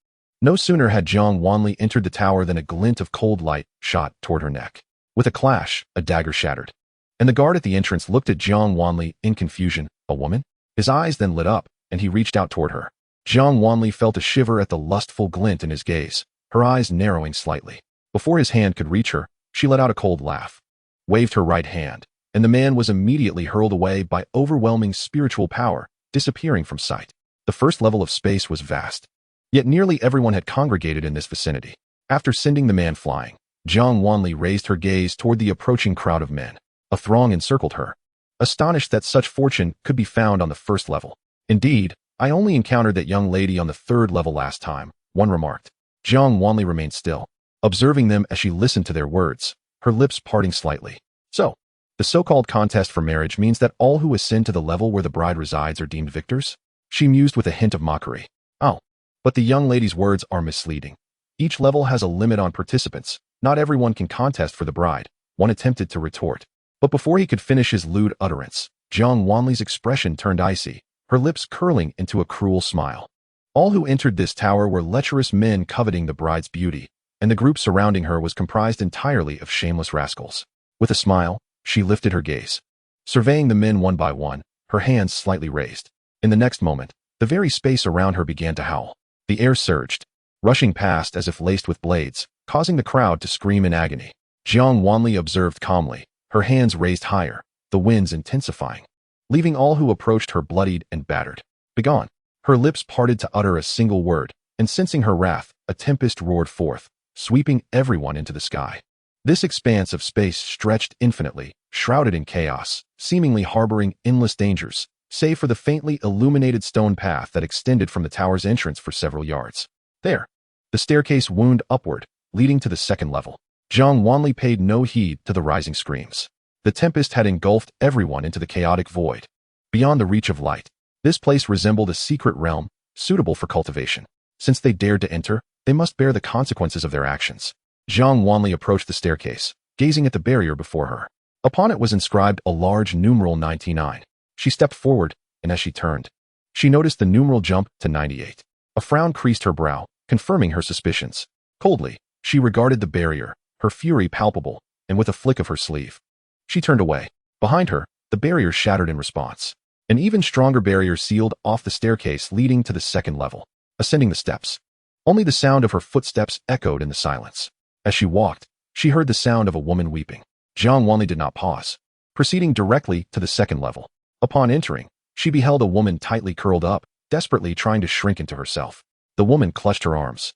No sooner had Jiang Wanli entered the tower than a glint of cold light shot toward her neck. With a clash, a dagger shattered. And the guard at the entrance looked at Jiang Wanli in confusion. A woman? His eyes then lit up, and he reached out toward her. Jiang Wanli felt a shiver at the lustful glint in his gaze, her eyes narrowing slightly. Before his hand could reach her, she let out a cold laugh, waved her right hand, and the man was immediately hurled away by overwhelming spiritual power, disappearing from sight. The first level of space was vast. Yet nearly everyone had congregated in this vicinity. After sending the man flying, Jiang Wanli raised her gaze toward the approaching crowd of men. A throng encircled her, astonished that such fortune could be found on the first level. Indeed, I only encountered that young lady on the third level last time, one remarked. Jiang Wanli remained still, observing them as she listened to their words, her lips parting slightly. So, the so-called contest for marriage means that all who ascend to the level where the bride resides are deemed victors? She mused with a hint of mockery. Oh, but the young lady's words are misleading. Each level has a limit on participants. Not everyone can contest for the bride, one attempted to retort. But before he could finish his lewd utterance, Jiang Wanli's expression turned icy, her lips curling into a cruel smile. All who entered this tower were lecherous men coveting the bride's beauty, and the group surrounding her was comprised entirely of shameless rascals. With a smile, she lifted her gaze, surveying the men one by one, her hands slightly raised. In the next moment, the very space around her began to howl. The air surged, rushing past as if laced with blades, causing the crowd to scream in agony. Jiang Wanli observed calmly, her hands raised higher, the winds intensifying, leaving all who approached her bloodied and battered. Begone! Her lips parted to utter a single word, and sensing her wrath, a tempest roared forth, sweeping everyone into the sky. This expanse of space stretched infinitely, shrouded in chaos, seemingly harboring endless dangers, save for the faintly illuminated stone path that extended from the tower's entrance for several yards. There, the staircase wound upward, leading to the second level. Jiang Wanli paid no heed to the rising screams. The tempest had engulfed everyone into the chaotic void. Beyond the reach of light, this place resembled a secret realm, suitable for cultivation. Since they dared to enter, they must bear the consequences of their actions. Jiang Wanli approached the staircase, gazing at the barrier before her. Upon it was inscribed a large numeral 99. She stepped forward, and as she turned, she noticed the numeral jump to 98. A frown creased her brow, confirming her suspicions. Coldly, she regarded the barrier, her fury palpable, and with a flick of her sleeve, she turned away. Behind her, the barrier shattered in response. An even stronger barrier sealed off the staircase leading to the second level. Ascending the steps, only the sound of her footsteps echoed in the silence. As she walked, she heard the sound of a woman weeping. Jiang Wanli did not pause, proceeding directly to the second level. Upon entering, she beheld a woman tightly curled up, desperately trying to shrink into herself. The woman clutched her arms,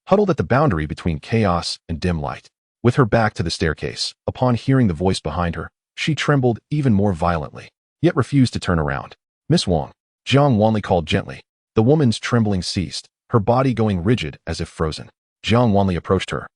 huddled at the boundary between chaos and dim light. With her back to the staircase, upon hearing the voice behind her, she trembled even more violently, yet refused to turn around. Miss Wang, Jiang Wanli called gently. The woman's trembling ceased, her body going rigid as if frozen. Jiang Wanli approached her,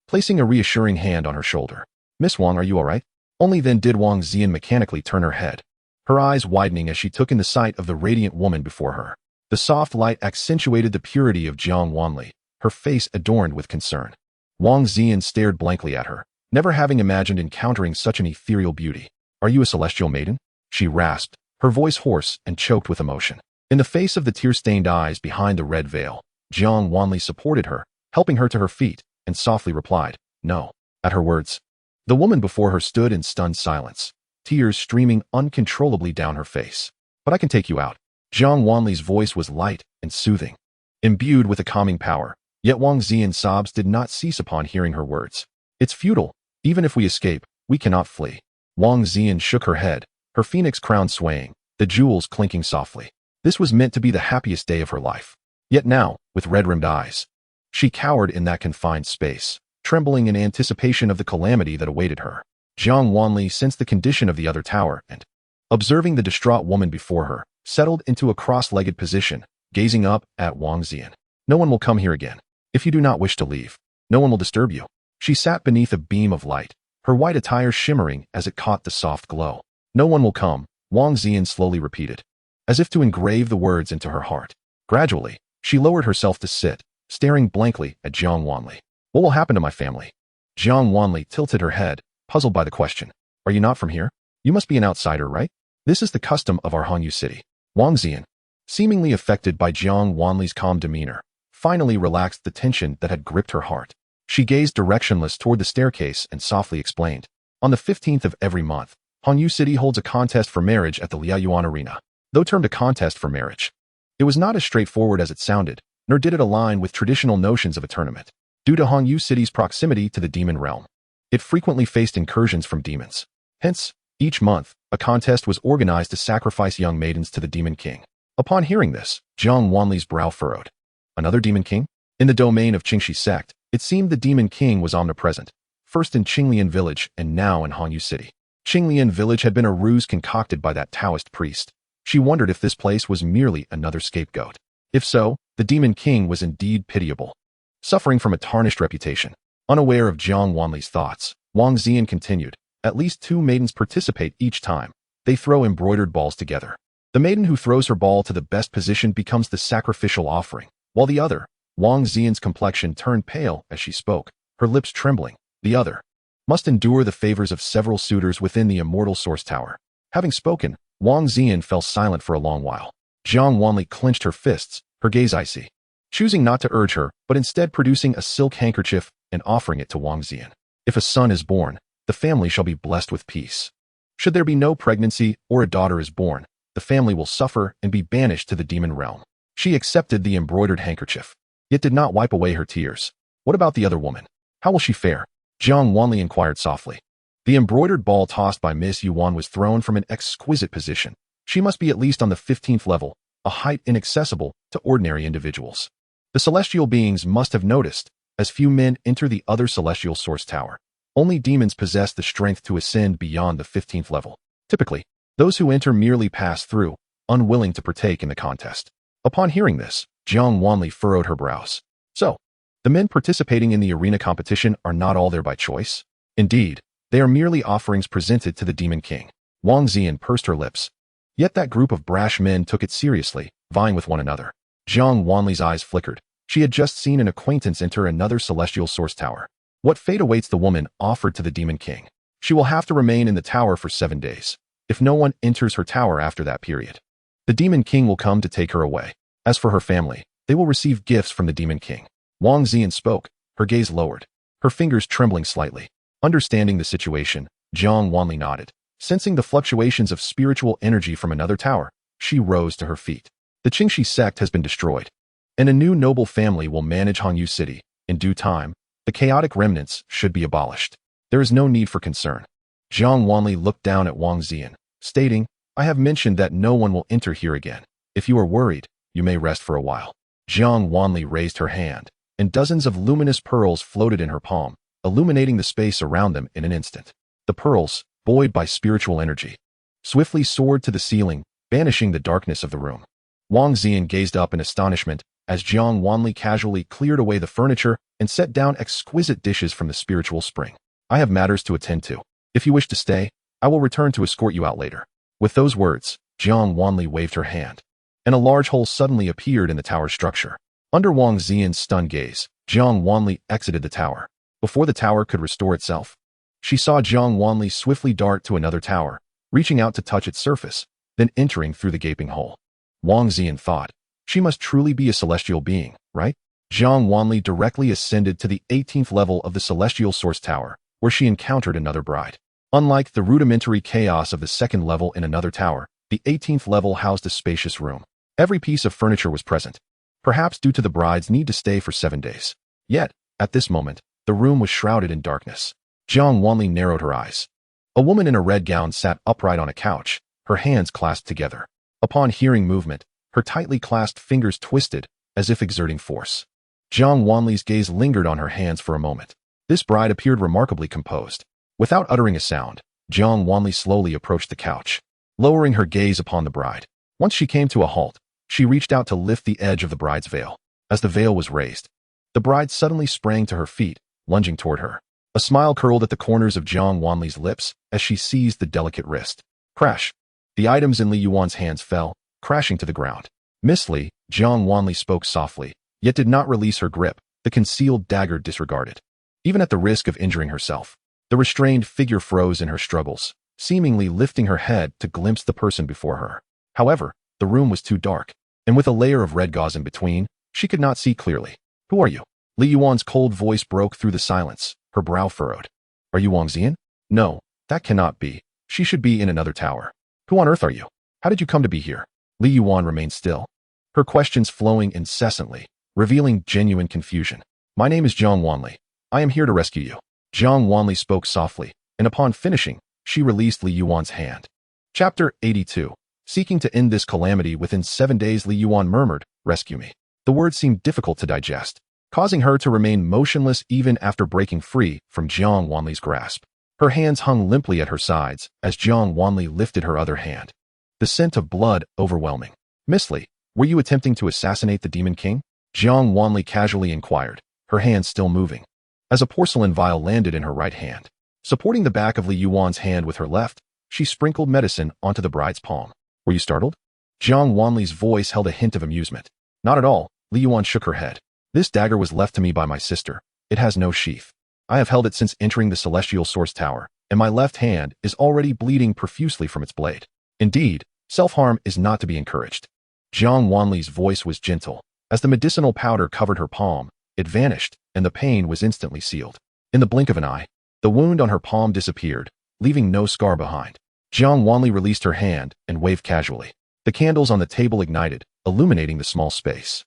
placing a reassuring hand on her shoulder. Miss Wang, are you all right? Only then did Wang Xian mechanically turn her head, her eyes widening as she took in the sight of the radiant woman before her. The soft light accentuated the purity of Jiang Wanli, her face adorned with concern. Wang Xian stared blankly at her, never having imagined encountering such an ethereal beauty. Are you a celestial maiden? She rasped, her voice hoarse and choked with emotion. In the face of the tear-stained eyes behind the red veil, Jiang Wanli supported her, helping her to her feet, and softly replied, no. At her words, the woman before her stood in stunned silence, tears streaming uncontrollably down her face. But I can take you out. Jiang Wanli's voice was light and soothing, imbued with a calming power, yet Wang Xian's sobs did not cease upon hearing her words. It's futile. Even if we escape, we cannot flee. Wang Xian shook her head, her phoenix crown swaying, the jewels clinking softly. This was meant to be the happiest day of her life. Yet now, with red-rimmed eyes, she cowered in that confined space, trembling in anticipation of the calamity that awaited her. Jiang Wanli sensed the condition of the other tower and, observing the distraught woman before her, settled into a cross-legged position, gazing up at Wang Xian. No one will come here again. If you do not wish to leave, no one will disturb you. She sat beneath a beam of light, her white attire shimmering as it caught the soft glow. No one will come, Wang Xian slowly repeated, as if to engrave the words into her heart. Gradually, she lowered herself to sit, staring blankly at Jiang Wanli. What will happen to my family? Jiang Wanli tilted her head, puzzled by the question. Are you not from here? You must be an outsider, right? This is the custom of our Hanyu city. Wang Xian, seemingly affected by Jiang Wanli's calm demeanor, finally relaxed the tension that had gripped her heart. She gazed directionless toward the staircase and softly explained. On the 15th of every month, Hanyu City holds a contest for marriage at the Liaoyuan Arena. Though termed a contest for marriage, it was not as straightforward as it sounded, nor did it align with traditional notions of a tournament. Due to Hanyu City's proximity to the demon realm, it frequently faced incursions from demons. Hence, each month, a contest was organized to sacrifice young maidens to the Demon King. Upon hearing this, Jiang Wanli's brow furrowed. Another Demon King? In the domain of Xianxia sect, it seemed the Demon King was omnipresent, first in Qinglian village and now in Hanyu City. Qinglian village had been a ruse concocted by that Taoist priest. She wondered if this place was merely another scapegoat. If so, the Demon King was indeed pitiable, suffering from a tarnished reputation. Unaware of Jiang Wanli's thoughts, Wang Xian continued, at least 2 maidens participate each time. They throw embroidered balls together. The maiden who throws her ball to the best position becomes the sacrificial offering, while the other, Wang Xian's complexion turned pale as she spoke, her lips trembling, the other, must endure the favors of several suitors within the immortal source tower. Having spoken, Wang Xian fell silent for a long while. Jiang Wanli clenched her fists, her gaze icy, choosing not to urge her, but instead producing a silk handkerchief and offering it to Wang Xian. If a son is born, the family shall be blessed with peace. Should there be no pregnancy or a daughter is born, the family will suffer and be banished to the demon realm. She accepted the embroidered handkerchief, yet did not wipe away her tears. What about the other woman? How will she fare? Jiang Wanli inquired softly. The embroidered ball tossed by Miss Yuan was thrown from an exquisite position. She must be at least on the 15th level, a height inaccessible to ordinary individuals. The celestial beings must have noticed, as few men enter the other celestial source tower. Only demons possess the strength to ascend beyond the 15th level. Typically, those who enter merely pass through, unwilling to partake in the contest. Upon hearing this, Jiang Wanli furrowed her brows. So, the men participating in the arena competition are not all there by choice? Indeed, they are merely offerings presented to the Demon King. Wang Xian pursed her lips. Yet that group of brash men took it seriously, vying with one another. Jiang Wanli's eyes flickered. She had just seen an acquaintance enter another celestial source tower. What fate awaits the woman offered to the Demon King? She will have to remain in the tower for 7 days, if no one enters her tower after that period. The Demon King will come to take her away. As for her family, they will receive gifts from the Demon King. Wang Xian spoke, her gaze lowered, her fingers trembling slightly. Understanding the situation, Jiang Wanli nodded. Sensing the fluctuations of spiritual energy from another tower, she rose to her feet. The Xianxia sect has been destroyed, and a new noble family will manage Hanyu City. In due time, the chaotic remnants should be abolished. There is no need for concern. Jiang Wanli looked down at Wang Xian, stating, I have mentioned that no one will enter here again. If you are worried, you may rest for a while. Jiang Wanli raised her hand, and dozens of luminous pearls floated in her palm, illuminating the space around them in an instant. The pearls, buoyed by spiritual energy, swiftly soared to the ceiling, banishing the darkness of the room. Wang Xian gazed up in astonishment as Jiang Wanli casually cleared away the furniture and set down exquisite dishes from the spiritual spring. I have matters to attend to. If you wish to stay, I will return to escort you out later. With those words, Jiang Wanli waved her hand, and a large hole suddenly appeared in the tower structure. Under Wang Xian's stunned gaze, Jiang Wanli exited the tower. before the tower could restore itself. She saw Jiang Wanli swiftly dart to another tower, reaching out to touch its surface, then entering through the gaping hole. Wang Xian thought, she must truly be a celestial being, right? Jiang Wanli directly ascended to the 18th level of the celestial source tower, where she encountered another bride. Unlike the rudimentary chaos of the second level in another tower, the 18th level housed a spacious room. Every piece of furniture was present, perhaps due to the bride's need to stay for 7 days. Yet, at this moment, the room was shrouded in darkness. Jiang Wanli narrowed her eyes. A woman in a red gown sat upright on a couch, her hands clasped together. Upon hearing movement, her tightly clasped fingers twisted, as if exerting force. Jiang Wanli's gaze lingered on her hands for a moment. This bride appeared remarkably composed. Without uttering a sound, Jiang Wanli slowly approached the couch, lowering her gaze upon the bride. Once she came to a halt, she reached out to lift the edge of the bride's veil. As the veil was raised, the bride suddenly sprang to her feet, lunging toward her. A smile curled at the corners of Jiang Wanli's lips as she seized the delicate wrist. Crash! The items in Li Yuan's hands fell, crashing to the ground. Miss Li, Jiang Wanli spoke softly, yet did not release her grip, the concealed dagger disregarded. Even at the risk of injuring herself, the restrained figure froze in her struggles, seemingly lifting her head to glimpse the person before her. However, the room was too dark, and with a layer of red gauze in between, she could not see clearly. Who are you? Li Yuan's cold voice broke through the silence, her brow furrowed. Are you Wang Xian? No, that cannot be. She should be in another tower. Who on earth are you? How did you come to be here? Li Yuan remained still, her questions flowing incessantly, revealing genuine confusion. My name is Jiang Wanli. I am here to rescue you. Jiang Wanli spoke softly, and upon finishing, she released Li Yuan's hand. Chapter 82. Seeking to end this calamity within 7 days, Li Yuan murmured, "Rescue me." The words seemed difficult to digest, causing her to remain motionless even after breaking free from Jiang Wanli's grasp. Her hands hung limply at her sides as Jiang Wanli lifted her other hand. The scent of blood overwhelming. Miss Li, were you attempting to assassinate the Demon King? Jiang Wanli casually inquired, her hands still moving, as a porcelain vial landed in her right hand. Supporting the back of Li Yuan's hand with her left, she sprinkled medicine onto the bride's palm. Were you startled? Jiang Wanli's voice held a hint of amusement. Not at all, Li Yuan shook her head. This dagger was left to me by my sister. It has no sheath. I have held it since entering the celestial source tower, and my left hand is already bleeding profusely from its blade. Indeed, self-harm is not to be encouraged. Jiang Wanli's voice was gentle. As the medicinal powder covered her palm, it vanished, and the pain was instantly sealed. In the blink of an eye, the wound on her palm disappeared, leaving no scar behind. Jiang Wanli released her hand and waved casually. The candles on the table ignited, illuminating the small space.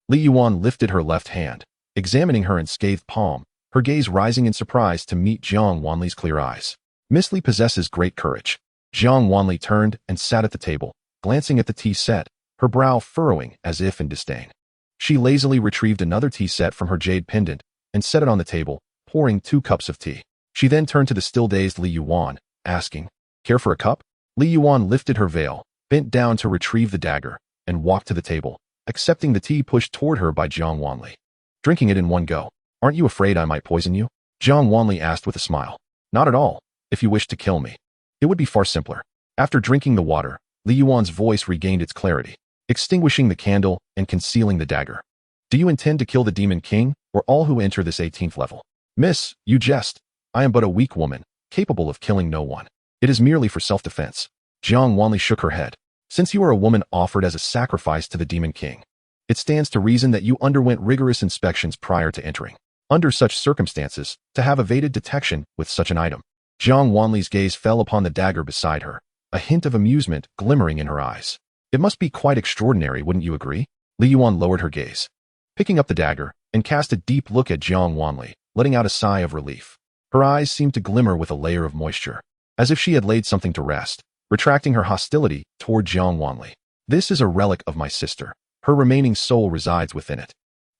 Li Yuan lifted her left hand, examining her unscathed palm, her gaze rising in surprise to meet Jiang Wanli's clear eyes. Miss Li possesses great courage. Jiang Wanli turned and sat at the table, glancing at the tea set, her brow furrowing as if in disdain. She lazily retrieved another tea set from her jade pendant and set it on the table, pouring 2 cups of tea. She then turned to the still-dazed Li Yuan, asking, "Care for a cup?" Li Yuan lifted her veil, bent down to retrieve the dagger, and walked to the table, accepting the tea pushed toward her by Jiang Wanli. Drinking it in one go. Aren't you afraid I might poison you? Jiang Wanli asked with a smile. Not at all, if you wish to kill me. It would be far simpler. After drinking the water, Li Yuan's voice regained its clarity, extinguishing the candle and concealing the dagger. Do you intend to kill the Demon King, or all who enter this 18th level? Miss, you jest. I am but a weak woman, capable of killing no one. It is merely for self-defense. Jiang Wanli shook her head. Since you are a woman offered as a sacrifice to the Demon King, it stands to reason that you underwent rigorous inspections prior to entering. Under such circumstances, to have evaded detection with such an item. Jiang Wanli's gaze fell upon the dagger beside her, a hint of amusement glimmering in her eyes. It must be quite extraordinary, wouldn't you agree? Li Yuan lowered her gaze, picking up the dagger, and cast a deep look at Jiang Wanli, letting out a sigh of relief. Her eyes seemed to glimmer with a layer of moisture, as if she had laid something to rest, retracting her hostility toward Jiang Wanli. This is a relic of my sister. Her remaining soul resides within it.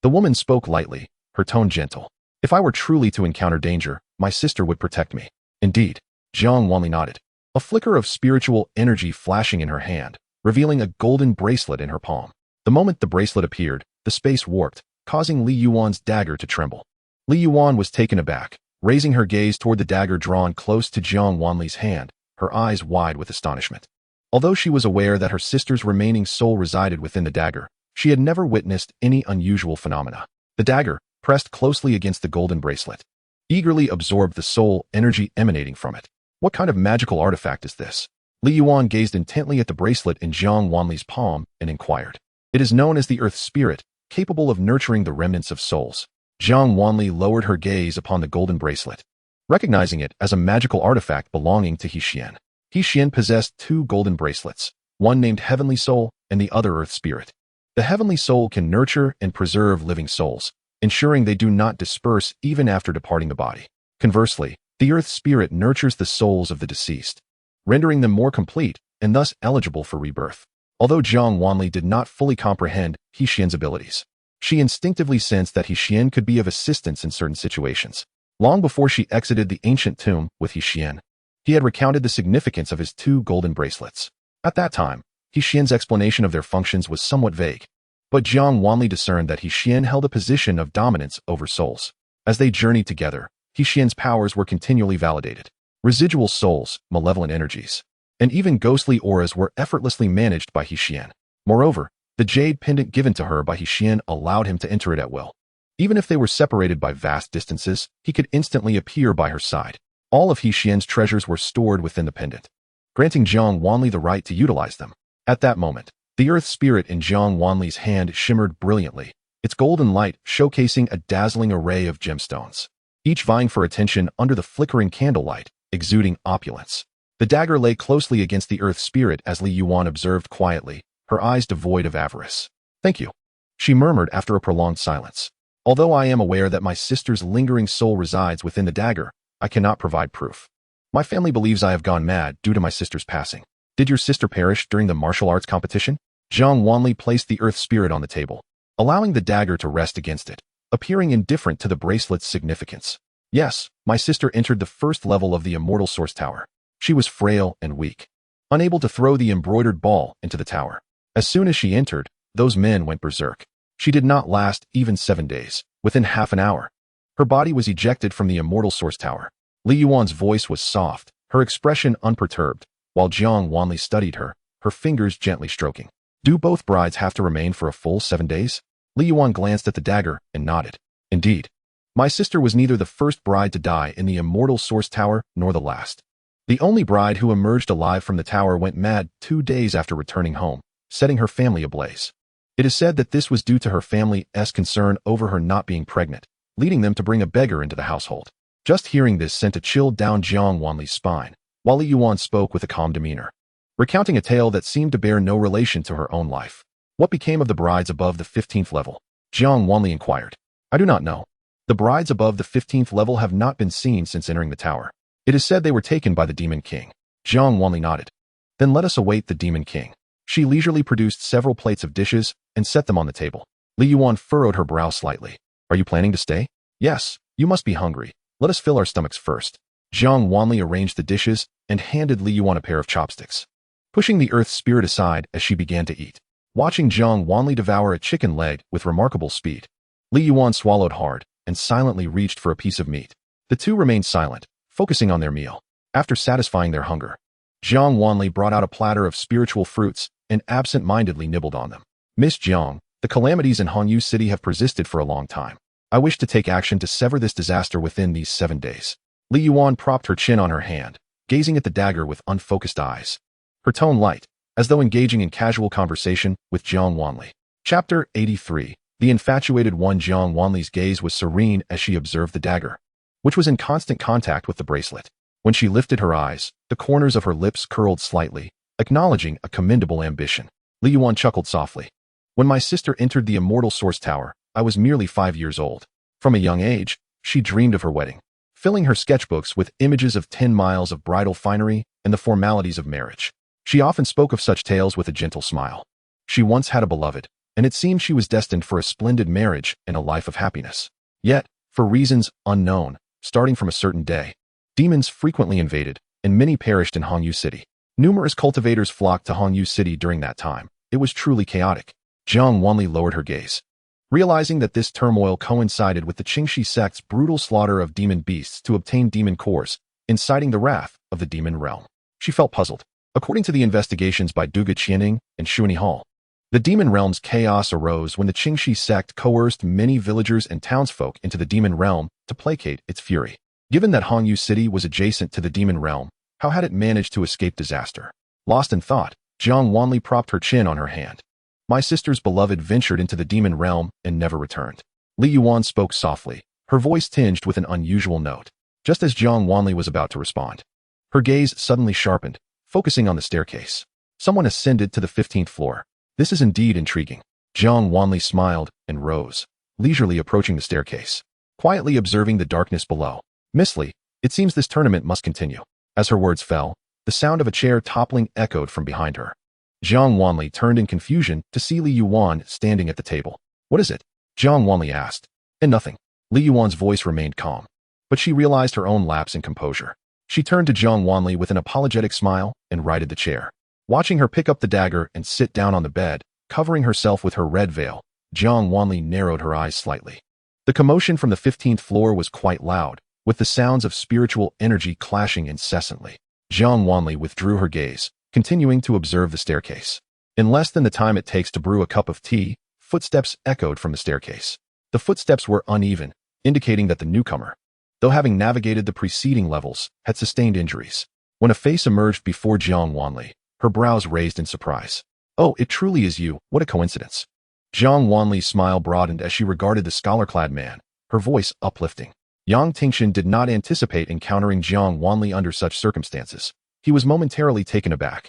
The woman spoke lightly, her tone gentle. If I were truly to encounter danger, my sister would protect me. Indeed. Jiang Wanli nodded, a flicker of spiritual energy flashing in her hand, revealing a golden bracelet in her palm. The moment the bracelet appeared, the space warped, causing Li Yuan's dagger to tremble. Li Yuan was taken aback, raising her gaze toward the dagger drawn close to Jiang Wanli's hand, her eyes wide with astonishment. Although she was aware that her sister's remaining soul resided within the dagger, she had never witnessed any unusual phenomena. The dagger, pressed closely against the golden bracelet, eagerly absorbed the soul energy emanating from it. What kind of magical artifact is this? Li Yuan gazed intently at the bracelet in Jiang Wanli's palm and inquired. It is known as the Earth Spirit, capable of nurturing the remnants of souls. Jiang Wanli lowered her gaze upon the golden bracelet, recognizing it as a magical artifact belonging to He Xian. He Xian possessed two golden bracelets, one named Heavenly Soul and the other Earth Spirit. The Heavenly Soul can nurture and preserve living souls, ensuring they do not disperse even after departing the body. Conversely, the Earth Spirit nurtures the souls of the deceased, rendering them more complete and thus eligible for rebirth. Although Jiang Wanli did not fully comprehend He Xian's abilities, she instinctively sensed that He Xian could be of assistance in certain situations. Long before she exited the ancient tomb with He Xian, he had recounted the significance of his two golden bracelets. At that time, He Xian's explanation of their functions was somewhat vague, but Jiang Wanli discerned that He Xian held a position of dominance over souls. As they journeyed together, He Xian's powers were continually validated. Residual souls, malevolent energies, and even ghostly auras were effortlessly managed by He Xian. Moreover, the jade pendant given to her by He Xian allowed him to enter it at will. Even if they were separated by vast distances, he could instantly appear by her side. All of He Xian's treasures were stored within the pendant, granting Jiang Wanli the right to utilize them. At that moment, the Earth Spirit in Jiang Wanli's hand shimmered brilliantly, its golden light showcasing a dazzling array of gemstones, each vying for attention under the flickering candlelight, exuding opulence. The dagger lay closely against the Earth Spirit as Li Yuan observed quietly, her eyes devoid of avarice. "Thank you," she murmured after a prolonged silence. "Although I am aware that my sister's lingering soul resides within the dagger, I cannot provide proof. My family believes I have gone mad due to my sister's passing." "Did your sister perish during the martial arts competition?" Jiang Wanli placed the Earth Spirit on the table, allowing the dagger to rest against it, appearing indifferent to the bracelet's significance. "Yes, my sister entered the first level of the Immortal Source Tower. She was frail and weak, unable to throw the embroidered ball into the tower. As soon as she entered, those men went berserk. She did not last even 7 days. Within half an hour, her body was ejected from the Immortal Source Tower." Li Yuan's voice was soft, her expression unperturbed, while Jiang Wanli studied her, her fingers gently stroking. "Do both brides have to remain for a full 7 days?" Li Yuan glanced at the dagger and nodded. "Indeed. My sister was neither the first bride to die in the Immortal Source Tower nor the last. The only bride who emerged alive from the tower went mad 2 days after returning home, setting her family ablaze. It is said that this was due to her family's concern over her not being pregnant, leading them to bring a beggar into the household." Just hearing this sent a chill down Jiang Wanli's spine, while Li Yuan spoke with a calm demeanor, recounting a tale that seemed to bear no relation to her own life. "What became of the brides above the 15th level?" Jiang Wanli inquired. "I do not know. The brides above the 15th level have not been seen since entering the tower. It is said they were taken by the Demon King." Jiang Wanli nodded. "Then let us await the Demon King." She leisurely produced several plates of dishes and set them on the table. Li Yuan furrowed her brow slightly. "Are you planning to stay?" "Yes, you must be hungry. Let us fill our stomachs first." Jiang Wanli arranged the dishes and handed Li Yuan a pair of chopsticks, pushing the Earth Spirit aside as she began to eat. Watching Jiang Wanli devour a chicken leg with remarkable speed, Li Yuan swallowed hard and silently reached for a piece of meat. The two remained silent, focusing on their meal. After satisfying their hunger, Jiang Wanli brought out a platter of spiritual fruits and absent-mindedly nibbled on them. "Miss Jiang, the calamities in Hongyu City have persisted for a long time. I wish to take action to sever this disaster within these 7 days." Li Yuan propped her chin on her hand, gazing at the dagger with unfocused eyes, her tone light, as though engaging in casual conversation with Jiang Wanli. Chapter 83. The infatuated one. Jiang Wanli's gaze was serene as she observed the dagger, which was in constant contact with the bracelet. When she lifted her eyes, the corners of her lips curled slightly, acknowledging a commendable ambition. Li Yuan chuckled softly. "When my sister entered the Immortal Source Tower, I was merely 5 years old. From a young age, she dreamed of her wedding, filling her sketchbooks with images of 10 miles of bridal finery and the formalities of marriage. She often spoke of such tales with a gentle smile. She once had a beloved, and it seemed she was destined for a splendid marriage and a life of happiness. Yet, for reasons unknown, starting from a certain day, demons frequently invaded, and many perished in Hongyu City. Numerous cultivators flocked to Hongyu City during that time. It was truly chaotic." Jiang Wanli lowered her gaze, realizing that this turmoil coincided with the Qingxi sect's brutal slaughter of demon beasts to obtain demon cores, inciting the wrath of the demon realm. She felt puzzled. According to the investigations by Duga Qianing and Shuani Hall, The demon realm's chaos arose when the Qingxi sect coerced many villagers and townsfolk into the demon realm to placate its fury. Given that Hongyu City was adjacent to the demon realm, how had it managed to escape disaster? Lost in thought, Jiang Wanli propped her chin on her hand. My sister's beloved ventured into the demon realm and never returned. Li Yuan spoke softly, her voice tinged with an unusual note. Just as Jiang Wanli was about to respond, her gaze suddenly sharpened, focusing on the staircase. Someone ascended to the 15th floor. This is indeed intriguing. Jiang Wanli smiled and rose, leisurely approaching the staircase, quietly observing the darkness below. Miss Li, it seems this tournament must continue. As her words fell, the sound of a chair toppling echoed from behind her. Jiang Wanli turned in confusion to see Li Yuan standing at the table. What is it? Jiang Wanli asked. And nothing. Li Yuan's voice remained calm, but she realized her own lapse in composure. She turned to Jiang Wanli with an apologetic smile and righted the chair. Watching her pick up the dagger and sit down on the bed, covering herself with her red veil, Jiang Wanli narrowed her eyes slightly. The commotion from the 15th floor was quite loud, with the sounds of spiritual energy clashing incessantly. Jiang Wanli withdrew her gaze, continuing to observe the staircase. In less than the time it takes to brew a cup of tea, footsteps echoed from the staircase. The footsteps were uneven, indicating that the newcomer, though having navigated the preceding levels, had sustained injuries. When a face emerged before Jiang Wanli, her brows raised in surprise. Oh, it truly is you, what a coincidence. Jiang Wanli's smile broadened as she regarded the scholar-clad man, her voice uplifting. Yang Tingxian did not anticipate encountering Jiang Wanli under such circumstances. He was momentarily taken aback.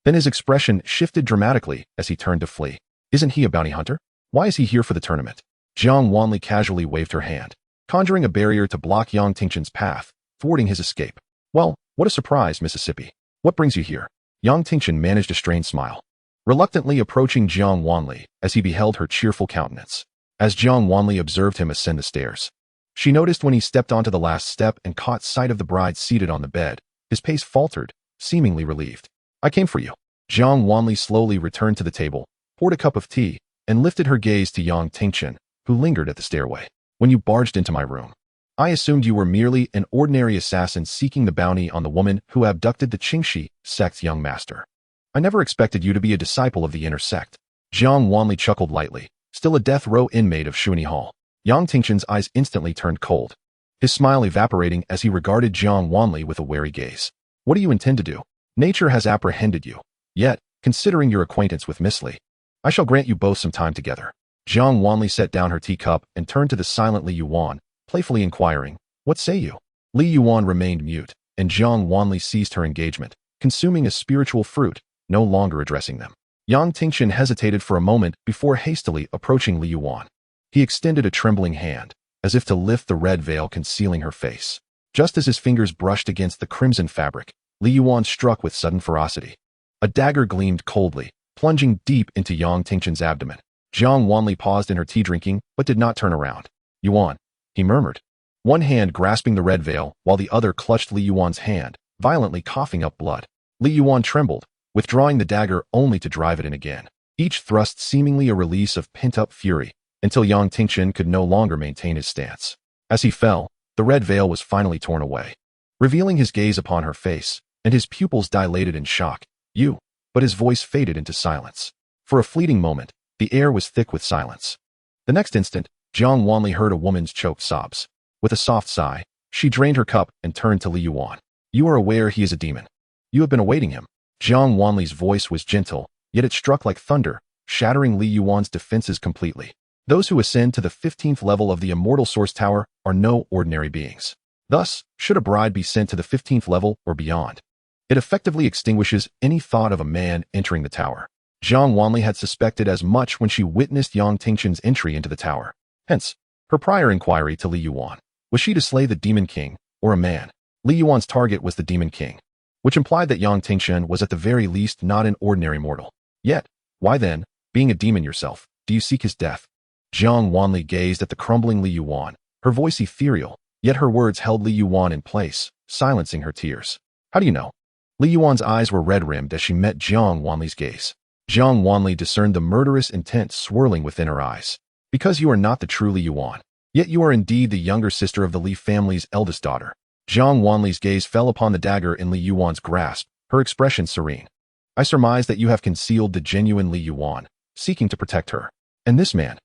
Then his expression shifted dramatically as he turned to flee. Isn't he a bounty hunter? Why is he here for the tournament? Jiang Wanli casually waved her hand, conjuring a barrier to block Yang Tingxian's path, thwarting his escape. Well, what a surprise, Mississippi. What brings you here? Yang Tingxian managed a strained smile, reluctantly approaching Jiang Wanli as he beheld her cheerful countenance. As Jiang Wanli observed him ascend the stairs, she noticed when he stepped onto the last step and caught sight of the bride seated on the bed, his pace faltered, seemingly relieved. I came for you. Jiang Wanli slowly returned to the table, poured a cup of tea, and lifted her gaze to Yang Tingxian, who lingered at the stairway. When you barged into my room, I assumed you were merely an ordinary assassin seeking the bounty on the woman who abducted the Qingxi sect's young master. I never expected you to be a disciple of the inner sect. Jiang Wanli chuckled lightly, still a death row inmate of Shuni Hall. Yang Tingxian's eyes instantly turned cold, his smile evaporating as he regarded Jiang Wanli with a wary gaze. What do you intend to do? Nature has apprehended you. Yet, considering your acquaintance with Miss Li, I shall grant you both some time together. Jiang Wanli set down her teacup and turned to the silent Li Yuan, playfully inquiring, What say you? Li Yuan remained mute, and Jiang Wanli ceased her engagement, consuming a spiritual fruit, no longer addressing them. Yang Tingxian hesitated for a moment before hastily approaching Li Yuan. He extended a trembling hand, as if to lift the red veil concealing her face. Just as his fingers brushed against the crimson fabric, Li Yuan struck with sudden ferocity. A dagger gleamed coldly, plunging deep into Yang Tingxian's abdomen. Jiang Wanli paused in her tea drinking, but did not turn around. Yuan, he murmured, one hand grasping the red veil while the other clutched Li Yuan's hand, violently coughing up blood. Li Yuan trembled, withdrawing the dagger only to drive it in again, each thrust seemingly a release of pent-up fury, until Yang Tingxian could no longer maintain his stance. As he fell, the red veil was finally torn away, revealing his gaze upon her face, and his pupils dilated in shock. You, but his voice faded into silence. For a fleeting moment, the air was thick with silence. The next instant, Jiang Wanli heard a woman's choked sobs. With a soft sigh, she drained her cup and turned to Li Yuan. You are aware he is a demon. You have been awaiting him. Jiang Wanli's voice was gentle, yet it struck like thunder, shattering Li Yuan's defenses completely. Those who ascend to the 15th level of the Immortal Source Tower are no ordinary beings. Thus, should a bride be sent to the 15th level or beyond, it effectively extinguishes any thought of a man entering the tower. Jiang Wanli had suspected as much when she witnessed Yang Tingxian's entry into the tower. Hence, her prior inquiry to Li Yuan. Was she to slay the Demon King, or a man? Li Yuan's target was the Demon King, which implied that Yang Tingxian was at the very least not an ordinary mortal. Yet, why then, being a demon yourself, do you seek his death? Jiang Wanli gazed at the crumbling Li Yuan, her voice ethereal, yet her words held Li Yuan in place, silencing her tears. How do you know? Li Yuan's eyes were red-rimmed as she met Jiang Wanli's gaze. Jiang Wanli discerned the murderous intent swirling within her eyes. Because you are not the true Li Yuan, yet you are indeed the younger sister of the Li family's eldest daughter. Jiang Wanli's gaze fell upon the dagger in Li Yuan's grasp, her expression serene. I surmise that you have concealed the genuine Li Yuan, seeking to protect her. And this man?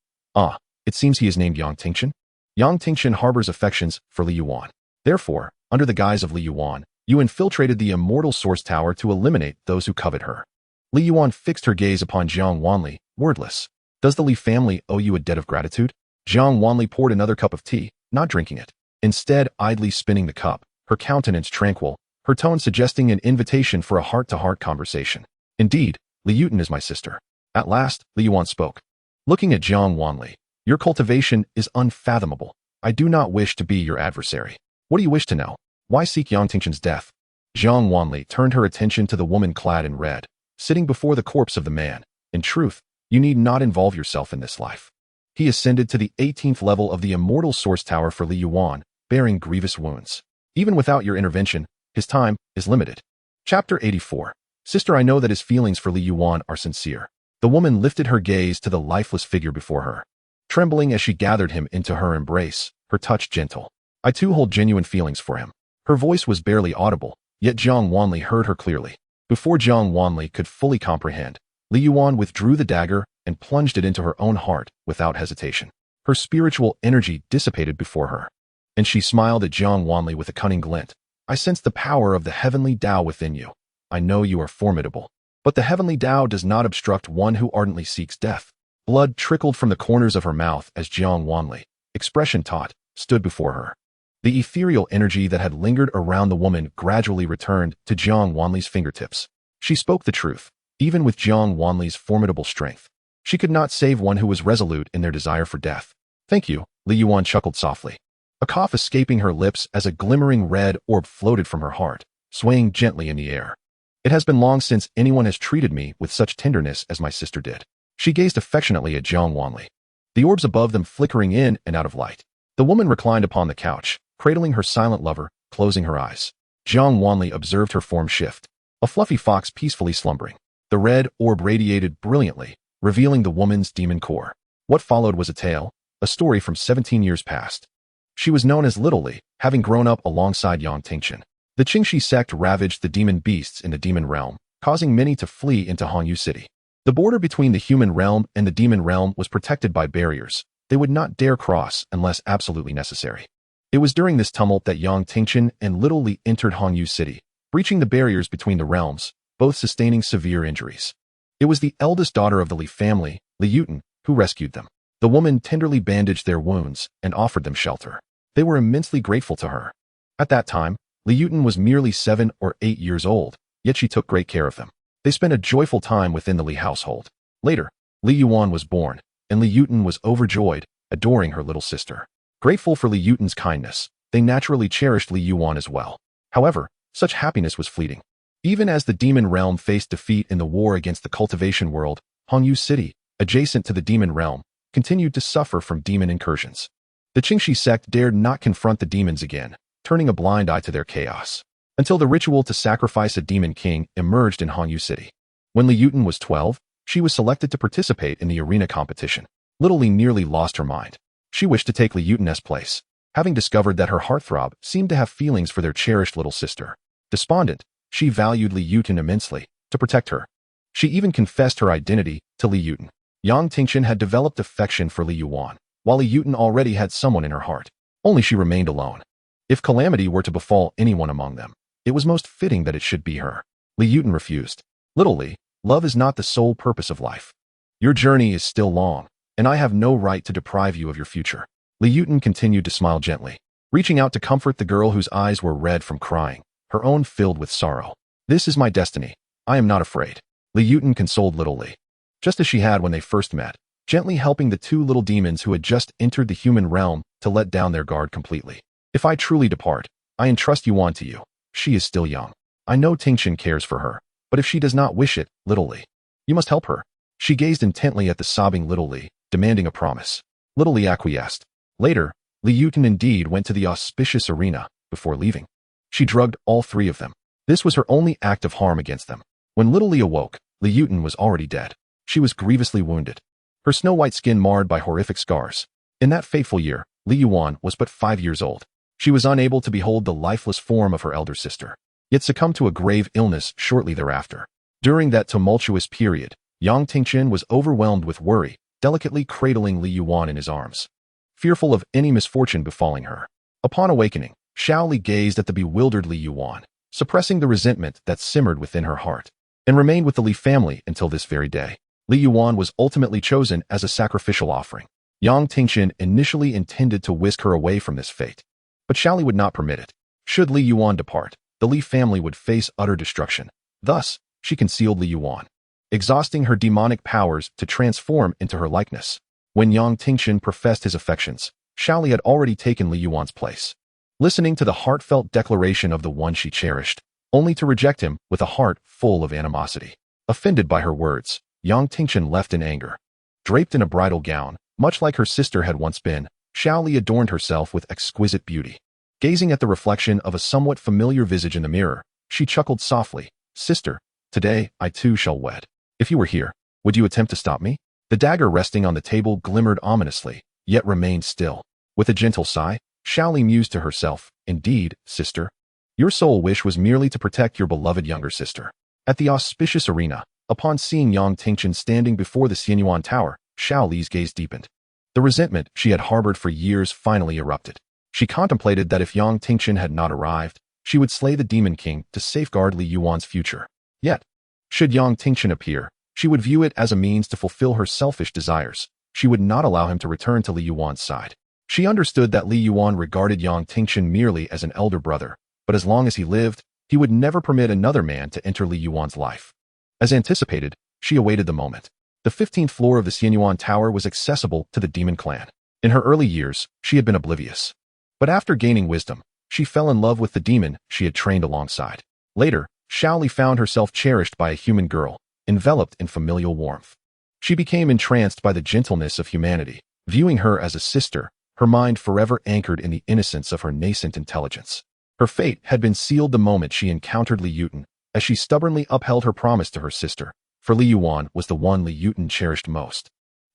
It seems he is named Yang Tingchen. Yang Tingchen harbors affections for Li Yuan. Therefore, under the guise of Li Yuan, you infiltrated the immortal source tower to eliminate those who covet her. Li Yuan fixed her gaze upon Jiang Wanli, wordless. Does the Li family owe you a debt of gratitude? Jiang Wanli poured another cup of tea, not drinking it. Instead, idly spinning the cup, her countenance tranquil, her tone suggesting an invitation for a heart-to-heart conversation. Indeed, Li Yuan is my sister. At last, Li Yuan spoke. Looking at Jiang Wanli, your cultivation is unfathomable. I do not wish to be your adversary. What do you wish to know? Why seek Yang Tingchen's death? Jiang Wanli turned her attention to the woman clad in red, sitting before the corpse of the man. In truth, you need not involve yourself in this life. He ascended to the 18th level of the immortal source tower for Li Yuan, bearing grievous wounds. Even without your intervention, his time is limited. Chapter 84. Sister, I know that his feelings for Li Yuan are sincere. The woman lifted her gaze to the lifeless figure before her, trembling as she gathered him into her embrace, her touch gentle. I too hold genuine feelings for him. Her voice was barely audible, yet Jiang Wanli heard her clearly. Before Jiang Wanli could fully comprehend, Li Yuan withdrew the dagger and plunged it into her own heart without hesitation. Her spiritual energy dissipated before her, and she smiled at Jiang Wanli with a cunning glint. I sense the power of the Heavenly Dao within you. I know you are formidable. But the Heavenly Dao does not obstruct one who ardently seeks death. Blood trickled from the corners of her mouth as Jiang Wanli, expression taut, stood before her. The ethereal energy that had lingered around the woman gradually returned to Jiang Wanli's fingertips. She spoke the truth. Even with Jiang Wanli's formidable strength, she could not save one who was resolute in their desire for death. Thank you, Li Yuan chuckled softly, a cough escaping her lips as a glimmering red orb floated from her heart, swaying gently in the air. It has been long since anyone has treated me with such tenderness as my sister did. She gazed affectionately at Jiang Wanli, the orbs above them flickering in and out of light. The woman reclined upon the couch, cradling her silent lover, closing her eyes. Jiang Wanli observed her form shift, a fluffy fox peacefully slumbering. The red orb radiated brilliantly, revealing the woman's demon core. What followed was a tale, a story from 17 years past. She was known as Little Li, having grown up alongside Yang Tingchen. The Xianxia sect ravaged the demon beasts in the demon realm, causing many to flee into Hongyu City. The border between the human realm and the demon realm was protected by barriers they would not dare cross unless absolutely necessary. It was during this tumult that Yang Tingchen and Little Li entered Hongyu City, breaching the barriers between the realms, both sustaining severe injuries. It was the eldest daughter of the Li family, Li Yuan, who rescued them. The woman tenderly bandaged their wounds and offered them shelter. They were immensely grateful to her. At that time, Li Yuan was merely 7 or 8 years old, yet she took great care of them. They spent a joyful time within the Li household. Later, Li Yuan was born, and Li Yuan was overjoyed, adoring her little sister. Grateful for Li Yuan's kindness, they naturally cherished Li Yuan as well. However, such happiness was fleeting. Even as the demon realm faced defeat in the war against the cultivation world, Hongyu City, adjacent to the demon realm, continued to suffer from demon incursions. The Xianxia sect dared not confront the demons again, turning a blind eye to their chaos, until the ritual to sacrifice a demon king emerged in Hongyu City. When Li Yuan was 12, she was selected to participate in the arena competition. Little Li nearly lost her mind. She wished to take Li Yuan's place, having discovered that her heartthrob seemed to have feelings for their cherished little sister. Despondent, she valued Li Yuan immensely. To protect her, she even confessed her identity to Li Yuan. Yang Tingchen had developed affection for Li Yuan, while Li Yuan already had someone in her heart. Only she remained alone. If calamity were to befall anyone among them, it was most fitting that it should be her. Li Yuan refused. Little Li, love is not the sole purpose of life. Your journey is still long, and I have no right to deprive you of your future. Li Yuan continued to smile gently, reaching out to comfort the girl whose eyes were red from crying, her own filled with sorrow. This is my destiny. I am not afraid. Li Yuan consoled Little Li, just as she had when they first met, gently helping the two little demons who had just entered the human realm to let down their guard completely. If I truly depart, I entrust Yuan to you. She is still young. I know Tingchen cares for her, but if she does not wish it, Little Li, you must help her. She gazed intently at the sobbing Little Li, demanding a promise. Little Li acquiesced. Later, Li Yuan indeed went to the auspicious arena. Before leaving, she drugged all three of them. This was her only act of harm against them. When Little Li awoke, Li Yuan was already dead. She was grievously wounded, her snow-white skin marred by horrific scars. In that fateful year, Li Yuan was but 5 years old. She was unable to behold the lifeless form of her elder sister, yet succumbed to a grave illness shortly thereafter. During that tumultuous period, Yang Tingqian was overwhelmed with worry, delicately cradling Li Yuan in his arms, fearful of any misfortune befalling her. Upon awakening, Xiao Li gazed at the bewildered Li Yuan, suppressing the resentment that simmered within her heart, and remained with the Li family until this very day. Li Yuan was ultimately chosen as a sacrificial offering. Yang Tingqian initially intended to whisk her away from this fate, but Xiao Li would not permit it. Should Li Yuan depart, the Li family would face utter destruction. Thus, she concealed Li Yuan, exhausting her demonic powers to transform into her likeness. When Yang Tingqian professed his affections, Xiao Li had already taken Li Yuan's place, listening to the heartfelt declaration of the one she cherished, only to reject him with a heart full of animosity. Offended by her words, Yang Tingqian left in anger. Draped in a bridal gown, much like her sister had once been, Xiao Li adorned herself with exquisite beauty. Gazing at the reflection of a somewhat familiar visage in the mirror, she chuckled softly, "Sister, today I too shall wed. If you were here, would you attempt to stop me?" The dagger resting on the table glimmered ominously, yet remained still. With a gentle sigh, Xiao Li mused to herself, "Indeed, sister. Your sole wish was merely to protect your beloved younger sister." At the auspicious arena, upon seeing Yang Tingqian standing before the Xianyuan Tower, Xiao Li's gaze deepened. The resentment she had harbored for years finally erupted. She contemplated that if Yang Tingqian had not arrived, she would slay the Demon King to safeguard Li Yuan's future. Yet, should Yang Tingqian appear, she would view it as a means to fulfill her selfish desires. She would not allow him to return to Li Yuan's side. She understood that Li Yuan regarded Yang Tingqian merely as an elder brother, but as long as he lived, he would never permit another man to enter Li Yuan's life. As anticipated, she awaited the moment. The 15th floor of the Xianyuan Tower was accessible to the demon clan. In her early years, she had been oblivious. But after gaining wisdom, she fell in love with the demon she had trained alongside. Later, Xiao Li found herself cherished by a human girl, enveloped in familial warmth. She became entranced by the gentleness of humanity, viewing her as a sister, her mind forever anchored in the innocence of her nascent intelligence. Her fate had been sealed the moment she encountered Li Yuan, as she stubbornly upheld her promise to her sister, for Li Yuan was the one Li Yuan cherished most,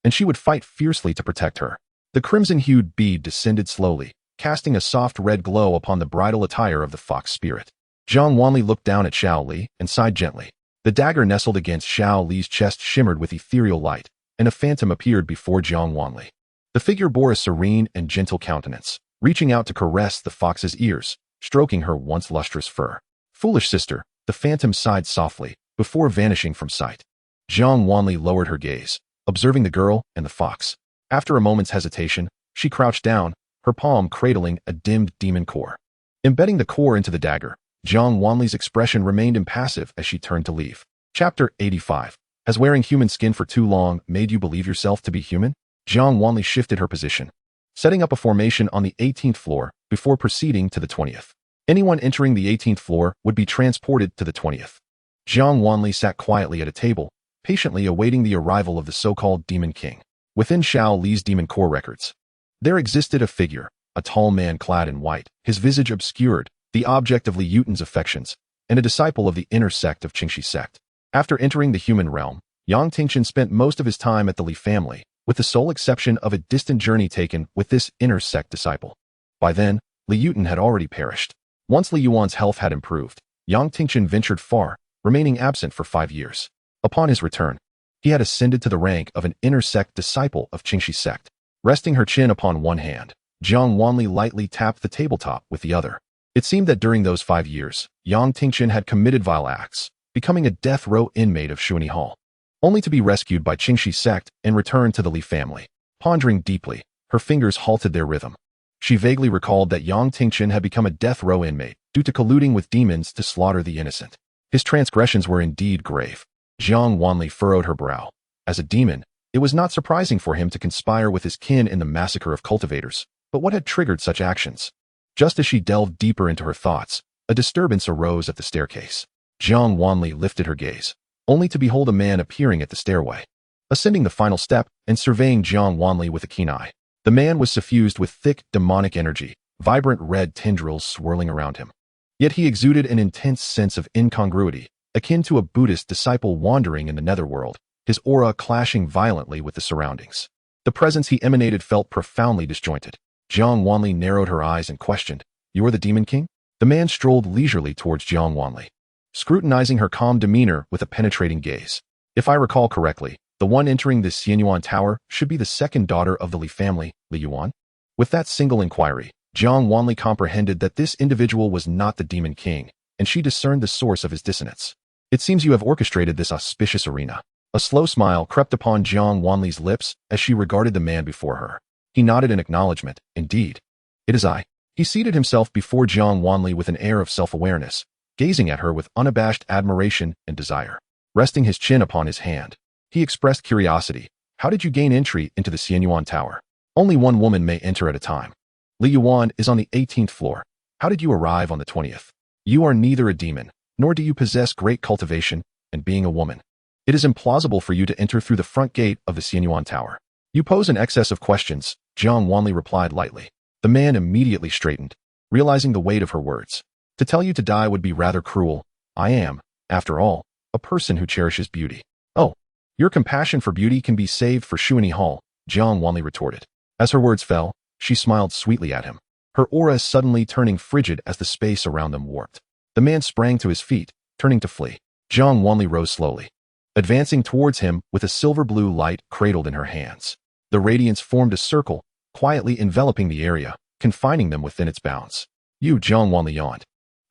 and she would fight fiercely to protect her. The crimson-hued bead descended slowly, casting a soft red glow upon the bridal attire of the fox spirit. Jiang Wanli looked down at Xiao Li and sighed gently. The dagger nestled against Xiao Li's chest shimmered with ethereal light, and a phantom appeared before Jiang Wanli. The figure bore a serene and gentle countenance, reaching out to caress the fox's ears, stroking her once lustrous fur. "Foolish sister," the phantom sighed softly, before vanishing from sight. Jiang Wanli lowered her gaze, observing the girl and the fox. After a moment's hesitation, she crouched down, her palm cradling a dimmed demon core. Embedding the core into the dagger, Jiang Wanli's expression remained impassive as she turned to leave. Chapter 85. Has wearing human skin for too long made you believe yourself to be human? Jiang Wanli shifted her position, setting up a formation on the 18th floor before proceeding to the 20th. Anyone entering the 18th floor would be transported to the 20th. Jiang Wanli sat quietly at a table, patiently awaiting the arrival of the so-called Demon King. Within Xiao Li's demon core records, there existed a figure, a tall man clad in white, his visage obscured, the object of Li Yuan's affections, and a disciple of the inner sect of Xianxia sect. After entering the human realm, Yang Tingqian spent most of his time at the Li family, with the sole exception of a distant journey taken with this inner sect disciple. By then, Li Yuan had already perished. Once Li Yuan's health had improved, Yang Tingqian ventured far, remaining absent for 5 years. Upon his return, he had ascended to the rank of an inner sect disciple of Xianxia sect. Resting her chin upon one hand, Jiang Wanli lightly tapped the tabletop with the other. It seemed that during those 5 years, Yang Tingqian had committed vile acts, becoming a death row inmate of Shuani Hall, only to be rescued by Xianxia sect and returned to the Li family. Pondering deeply, her fingers halted their rhythm. She vaguely recalled that Yang Tingqian had become a death row inmate due to colluding with demons to slaughter the innocent. His transgressions were indeed grave. Jiang Wanli furrowed her brow. As a demon, it was not surprising for him to conspire with his kin in the massacre of cultivators, but what had triggered such actions? Just as she delved deeper into her thoughts, a disturbance arose at the staircase. Jiang Wanli lifted her gaze, only to behold a man appearing at the stairway. Ascending the final step and surveying Jiang Wanli with a keen eye, the man was suffused with thick, demonic energy, vibrant red tendrils swirling around him. Yet he exuded an intense sense of incongruity, akin to a Buddhist disciple wandering in the netherworld, his aura clashing violently with the surroundings. The presence he emanated felt profoundly disjointed. Jiang Wanli narrowed her eyes and questioned, "You're the Demon King?" The man strolled leisurely towards Jiang Wanli, scrutinizing her calm demeanor with a penetrating gaze. If I recall correctly, the one entering the Xianyuan Tower should be the second daughter of the Li family, Li Yuan. With that single inquiry, Jiang Wanli comprehended that this individual was not the Demon King, and she discerned the source of his dissonance. It seems you have orchestrated this auspicious arena. A slow smile crept upon Jiang Wanli's lips as she regarded the man before her. He nodded in acknowledgement. Indeed. It is I. He seated himself before Jiang Wanli with an air of self-awareness, gazing at her with unabashed admiration and desire. Resting his chin upon his hand, he expressed curiosity. How did you gain entry into the Xianyuan Tower? Only one woman may enter at a time. Li Yuan is on the 18th floor. How did you arrive on the 20th? You are neither a demon, nor do you possess great cultivation, and being a woman, it is implausible for you to enter through the front gate of the Xianyuan Tower. You pose an excess of questions, Jiang Wanli replied lightly. The man immediately straightened, realizing the weight of her words. To tell you to die would be rather cruel. I am, after all, a person who cherishes beauty. Oh, your compassion for beauty can be saved for Shuani Hall, Jiang Wanli retorted. As her words fell, she smiled sweetly at him, her aura suddenly turning frigid as the space around them warped. The man sprang to his feet, turning to flee. Jiang Wanli rose slowly, advancing towards him with a silver-blue light cradled in her hands. The radiance formed a circle, quietly enveloping the area, confining them within its bounds. You, Jiang Wanli yawned,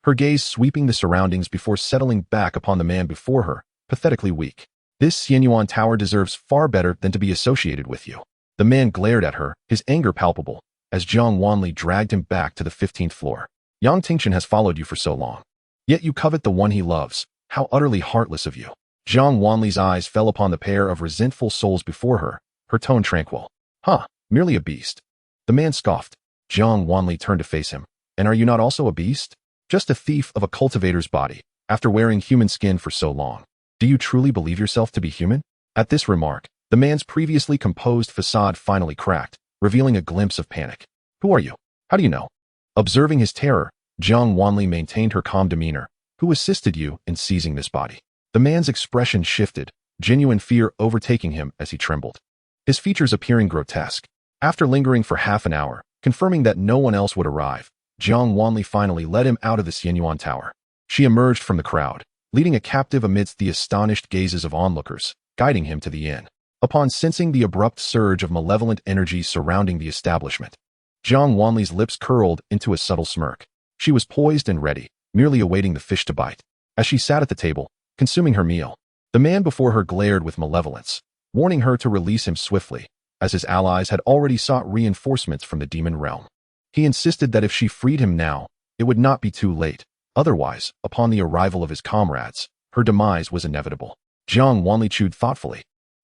her gaze sweeping the surroundings before settling back upon the man before her, pathetically weak. This Xianyuan Tower deserves far better than to be associated with you. The man glared at her, his anger palpable, as Jiang Wanli dragged him back to the 15th floor. Yang Tingchen has followed you for so long. Yet you covet the one he loves. How utterly heartless of you. Jiang Wanli's eyes fell upon the pair of resentful souls before her, her tone tranquil. Huh, merely a beast. The man scoffed. Jiang Wanli turned to face him. And are you not also a beast? Just a thief of a cultivator's body, after wearing human skin for so long. Do you truly believe yourself to be human? At this remark, the man's previously composed facade finally cracked, revealing a glimpse of panic. Who are you? How do you know? Observing his terror, Jiang Wanli maintained her calm demeanor. Who assisted you in seizing this body? The man's expression shifted, genuine fear overtaking him as he trembled, his features appearing grotesque. After lingering for half an hour, confirming that no one else would arrive, Jiang Wanli finally led him out of the Xianyuan Tower. She emerged from the crowd, leading a captive amidst the astonished gazes of onlookers, guiding him to the inn. Upon sensing the abrupt surge of malevolent energy surrounding the establishment, Jiang Wanli's lips curled into a subtle smirk. She was poised and ready, merely awaiting the fish to bite. As she sat at the table, consuming her meal, the man before her glared with malevolence, warning her to release him swiftly, as his allies had already sought reinforcements from the demon realm. He insisted that if she freed him now, it would not be too late. Otherwise, upon the arrival of his comrades, her demise was inevitable. Jiang Wanli chewed thoughtfully,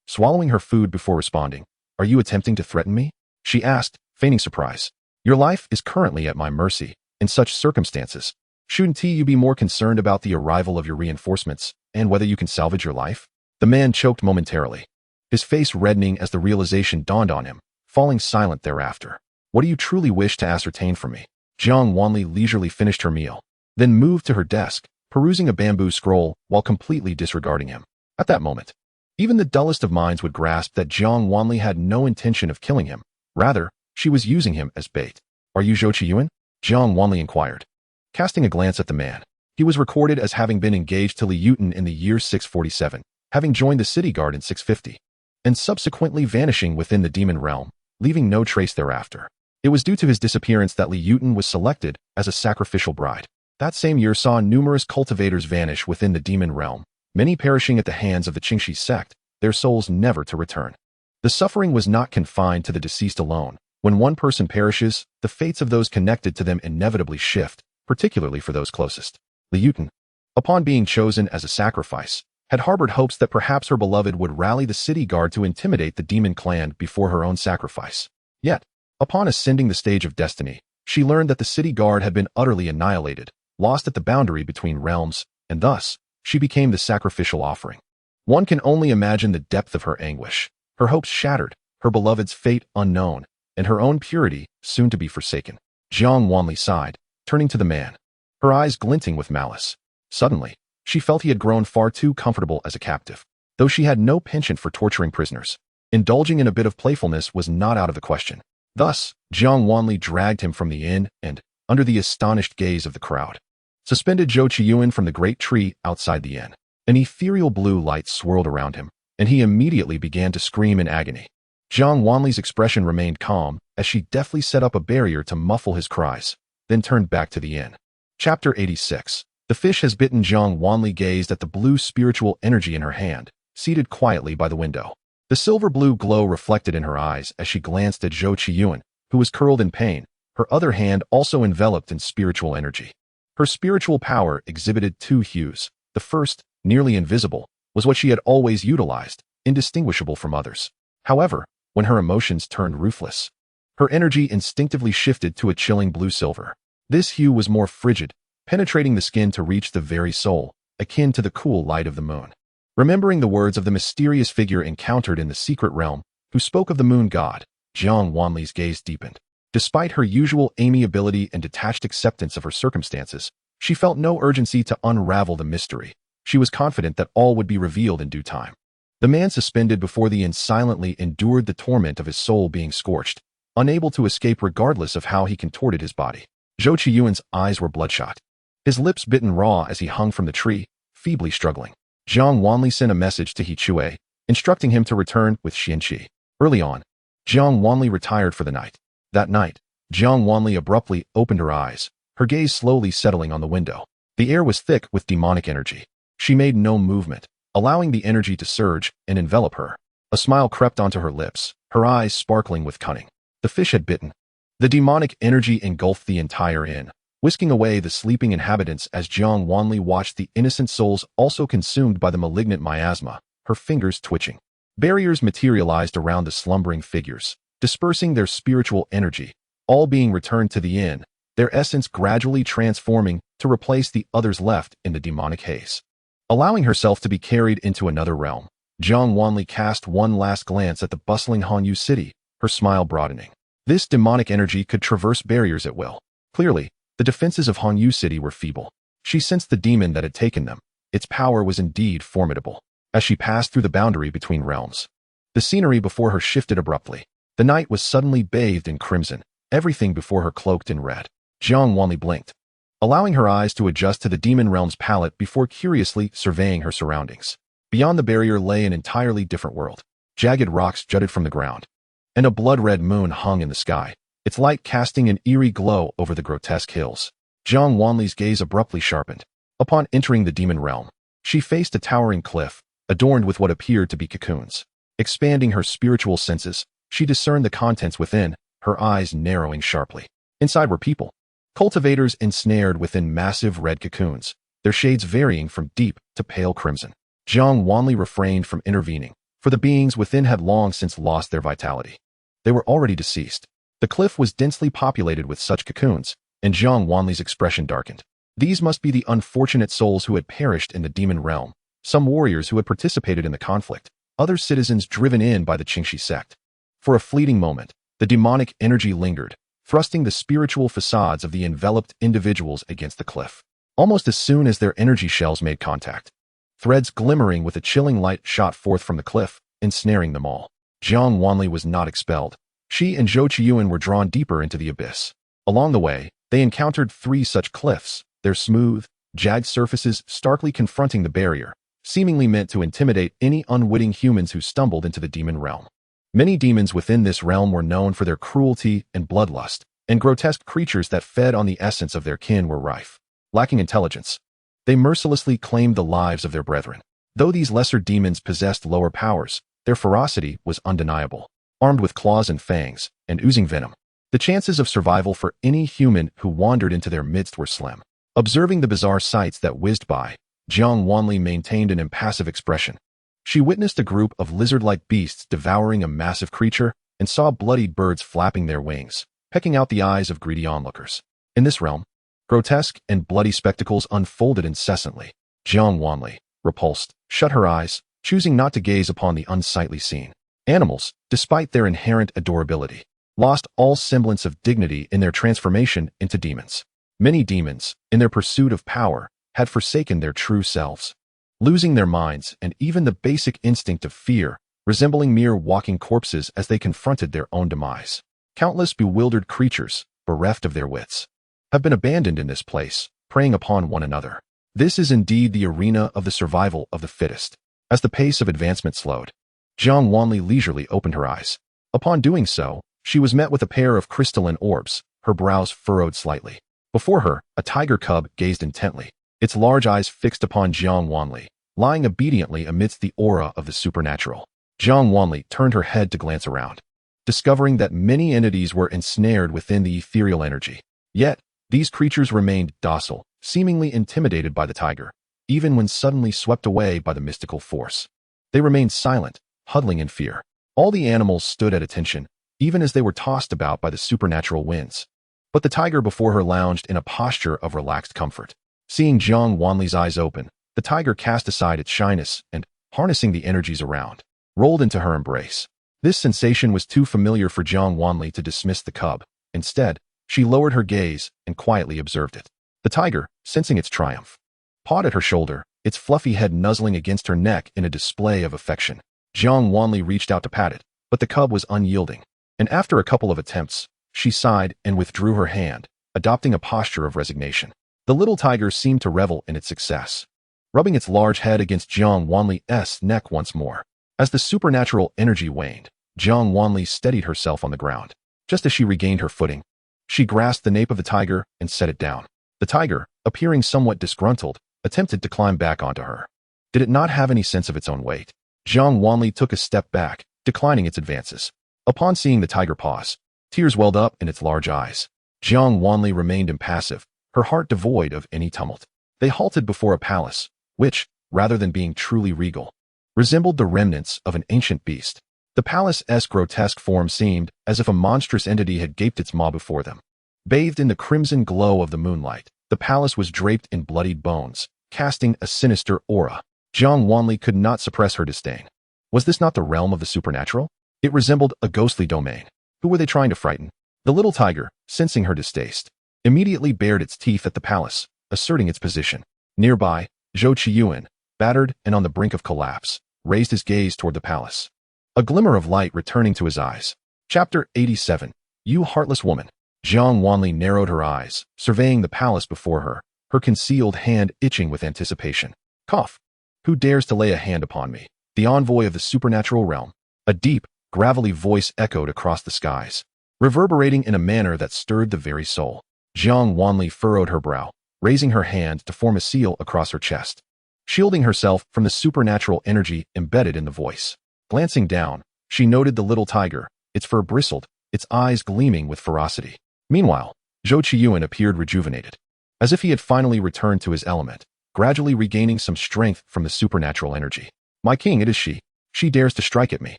swallowing her food before responding. Are you attempting to threaten me? She asked, feigning surprise. Your life is currently at my mercy. In such circumstances, shouldn't you be more concerned about the arrival of your reinforcements and whether you can salvage your life? The man choked momentarily, his face reddening as the realization dawned on him, falling silent thereafter. What do you truly wish to ascertain from me? Jiang Wanli leisurely finished her meal, then moved to her desk, perusing a bamboo scroll while completely disregarding him. At that moment, even the dullest of minds would grasp that Jiang Wanli had no intention of killing him. Rather, she was using him as bait. Are you Zhou Qiyuan? Jiang Wanli inquired, casting a glance at the man. He was recorded as having been engaged to Li Yutan in the year 647, having joined the city guard in 650, and subsequently vanishing within the demon realm, leaving no trace thereafter. It was due to his disappearance that Li Yutan was selected as a sacrificial bride. That same year saw numerous cultivators vanish within the demon realm, many perishing at the hands of the Qingxi sect, their souls never to return. The suffering was not confined to the deceased alone. When one person perishes, the fates of those connected to them inevitably shift, particularly for those closest. Li Yutan, upon being chosen as a sacrifice, had harbored hopes that perhaps her beloved would rally the city guard to intimidate the demon clan before her own sacrifice. Yet, upon ascending the stage of destiny, she learned that the city guard had been utterly annihilated, lost at the boundary between realms, and thus, she became the sacrificial offering. One can only imagine the depth of her anguish, her hopes shattered, her beloved's fate unknown, and her own purity soon to be forsaken. Jiang Wanli sighed, turning to the man, her eyes glinting with malice. Suddenly, she felt he had grown far too comfortable as a captive. Though she had no penchant for torturing prisoners, indulging in a bit of playfulness was not out of the question. Thus, Jiang Wanli dragged him from the inn and, under the astonished gaze of the crowd, suspended Zhou Qiyuan from the great tree outside the inn. An ethereal blue light swirled around him, and he immediately began to scream in agony. Jiang Wanli's expression remained calm as she deftly set up a barrier to muffle his cries, then turned back to the inn. Chapter 86. The fish has bitten. Jiang Wanli gazed at the blue spiritual energy in her hand, seated quietly by the window. The silver-blue glow reflected in her eyes as she glanced at Zhou Qiyuan, who was curled in pain, her other hand also enveloped in spiritual energy. Her spiritual power exhibited two hues. The first, nearly invisible, was what she had always utilized, indistinguishable from others. However, when her emotions turned ruthless, her energy instinctively shifted to a chilling blue-silver. This hue was more frigid, penetrating the skin to reach the very soul, akin to the cool light of the moon. Remembering the words of the mysterious figure encountered in the secret realm, who spoke of the moon god, Jiang Wanli's gaze deepened. Despite her usual amiability and detached acceptance of her circumstances, she felt no urgency to unravel the mystery. She was confident that all would be revealed in due time. The man suspended before the inn silently endured the torment of his soul being scorched, unable to escape regardless of how he contorted his body. Zhou Qiyuan's eyes were bloodshot, his lips bitten raw as he hung from the tree, feebly struggling. Jiang Wanli sent a message to He Chui, instructing him to return with xianxia. Early on, Jiang Wanli retired for the night. That night, Jiang Wanli abruptly opened her eyes, her gaze slowly settling on the window. The air was thick with demonic energy. She made no movement, allowing the energy to surge and envelop her. A smile crept onto her lips, her eyes sparkling with cunning. The fish had bitten. The demonic energy engulfed the entire inn, whisking away the sleeping inhabitants as Jiang Wanli watched the innocent souls also consumed by the malignant miasma, her fingers twitching. Barriers materialized around the slumbering figures, dispersing their spiritual energy, all being returned to the inn, their essence gradually transforming to replace the others left in the demonic haze. Allowing herself to be carried into another realm, Jiang Wanli cast one last glance at the bustling Hanyu city, her smile broadening. This demonic energy could traverse barriers at will. Clearly, the defenses of Hanyu city were feeble. She sensed the demon that had taken them. Its power was indeed formidable. As she passed through the boundary between realms, the scenery before her shifted abruptly. The night was suddenly bathed in crimson, everything before her cloaked in red. Jiang Wanli blinked, allowing her eyes to adjust to the demon realm's palette before curiously surveying her surroundings. Beyond the barrier lay an entirely different world. Jagged rocks jutted from the ground, and a blood-red moon hung in the sky, its light casting an eerie glow over the grotesque hills. Jiang Wanli's gaze abruptly sharpened. Upon entering the demon realm, she faced a towering cliff, adorned with what appeared to be cocoons. Expanding her spiritual senses, she discerned the contents within, her eyes narrowing sharply. Inside were people, cultivators ensnared within massive red cocoons, their shades varying from deep to pale crimson. Jiang Wanli refrained from intervening, for the beings within had long since lost their vitality. They were already deceased. The cliff was densely populated with such cocoons, and Jiang Wanli's expression darkened. These must be the unfortunate souls who had perished in the demon realm, some warriors who had participated in the conflict, other citizens driven in by the Xianxia sect. For a fleeting moment, the demonic energy lingered, thrusting the spiritual facades of the enveloped individuals against the cliff. Almost as soon as their energy shells made contact, threads glimmering with a chilling light shot forth from the cliff, ensnaring them all. Jiang Wanli was not expelled. She and Zhou Qiyuan were drawn deeper into the abyss. Along the way, they encountered 3 such cliffs, their smooth, jagged surfaces starkly confronting the barrier, seemingly meant to intimidate any unwitting humans who stumbled into the demon realm. Many demons within this realm were known for their cruelty and bloodlust, and grotesque creatures that fed on the essence of their kin were rife. Lacking intelligence, they mercilessly claimed the lives of their brethren. Though these lesser demons possessed lower powers, their ferocity was undeniable. Armed with claws and fangs, and oozing venom, the chances of survival for any human who wandered into their midst were slim. Observing the bizarre sights that whizzed by, Jiang Wanli maintained an impassive expression. She witnessed a group of lizard-like beasts devouring a massive creature and saw bloodied birds flapping their wings, pecking out the eyes of greedy onlookers. In this realm, grotesque and bloody spectacles unfolded incessantly. Jiang Wanli, repulsed, shut her eyes, choosing not to gaze upon the unsightly scene. Animals, despite their inherent adorability, lost all semblance of dignity in their transformation into demons. Many demons, in their pursuit of power, had forsaken their true selves, losing their minds and even the basic instinct of fear, resembling mere walking corpses as they confronted their own demise. Countless bewildered creatures, bereft of their wits, have been abandoned in this place, preying upon one another. This is indeed the arena of the survival of the fittest. As the pace of advancement slowed, Jiang Wanli leisurely opened her eyes. Upon doing so, she was met with a pair of crystalline orbs, her brows furrowed slightly. Before her, a tiger cub gazed intently, its large eyes fixed upon Jiang Wanli, lying obediently amidst the aura of the supernatural. Jiang Wanli turned her head to glance around, discovering that many entities were ensnared within the ethereal energy. Yet, these creatures remained docile, seemingly intimidated by the tiger, even when suddenly swept away by the mystical force. They remained silent, huddling in fear. All the animals stood at attention, even as they were tossed about by the supernatural winds. But the tiger before her lounged in a posture of relaxed comfort. Seeing Jiang Wanli's eyes open, the tiger cast aside its shyness and, harnessing the energies around, rolled into her embrace. This sensation was too familiar for Jiang Wanli to dismiss the cub. Instead, she lowered her gaze and quietly observed it. The tiger, sensing its triumph, pawed at her shoulder, its fluffy head nuzzling against her neck in a display of affection. Jiang Wanli reached out to pat it, but the cub was unyielding, and after a couple of attempts, she sighed and withdrew her hand, adopting a posture of resignation. The little tiger seemed to revel in its success, rubbing its large head against Jiang Wanli's neck once more. As the supernatural energy waned, Jiang Wanli steadied herself on the ground. Just as she regained her footing, she grasped the nape of the tiger and set it down. The tiger, appearing somewhat disgruntled, attempted to climb back onto her. Did it not have any sense of its own weight? Jiang Wanli took a step back, declining its advances. Upon seeing the tiger pause, tears welled up in its large eyes. Jiang Wanli remained impassive, her heart devoid of any tumult. They halted before a palace, which, rather than being truly regal, resembled the remnants of an ancient beast. The palace's grotesque form seemed as if a monstrous entity had gaped its maw before them. Bathed in the crimson glow of the moonlight, the palace was draped in bloodied bones, casting a sinister aura. Jiang Wanli could not suppress her disdain. Was this not the realm of the supernatural? It resembled a ghostly domain. Who were they trying to frighten? The little tiger, sensing her distaste, immediately bared its teeth at the palace, asserting its position. Nearby, Zhou Qiyuan, battered and on the brink of collapse, raised his gaze toward the palace, a glimmer of light returning to his eyes. Chapter 87. You heartless woman. Jiang Wanli narrowed her eyes, surveying the palace before her, her concealed hand itching with anticipation. Cough. Who dares to lay a hand upon me? The envoy of the supernatural realm. A deep, gravelly voice echoed across the skies, reverberating in a manner that stirred the very soul. Jiang Wanli furrowed her brow, raising her hand to form a seal across her chest, shielding herself from the supernatural energy embedded in the voice. Glancing down, she noted the little tiger, its fur bristled, its eyes gleaming with ferocity. Meanwhile, Zhou Qiyuan appeared rejuvenated, as if he had finally returned to his element, gradually regaining some strength from the supernatural energy. My king, it is she. She dares to strike at me.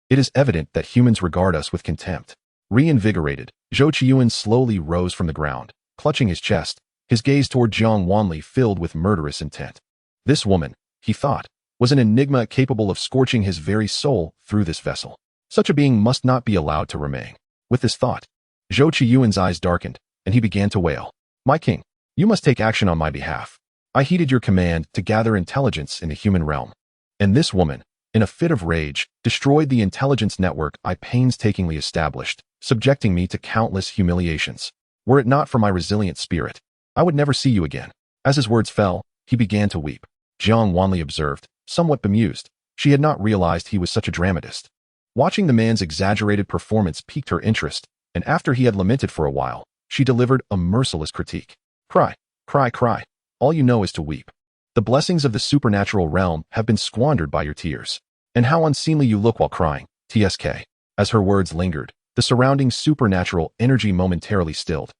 It is evident that humans regard us with contempt. Reinvigorated, Zhou Qiyuan slowly rose from the ground, clutching his chest, his gaze toward Jiang Wanli filled with murderous intent. This woman, he thought, was an enigma capable of scorching his very soul through this vessel. Such a being must not be allowed to remain. With this thought, Zhou Qiyuan's eyes darkened, and he began to wail. My king, you must take action on my behalf. I heeded your command to gather intelligence in the human realm. And this woman, in a fit of rage, destroyed the intelligence network I painstakingly established, subjecting me to countless humiliations. Were it not for my resilient spirit, I would never see you again. As his words fell, he began to weep. Jiang Wanli observed, somewhat bemused. She had not realized he was such a dramatist. Watching the man's exaggerated performance piqued her interest, and after he had lamented for a while, she delivered a merciless critique. Cry, cry, cry. All you know is to weep. The blessings of the supernatural realm have been squandered by your tears. And how unseemly you look while crying, TSK. As her words lingered, the surrounding supernatural energy momentarily stilled,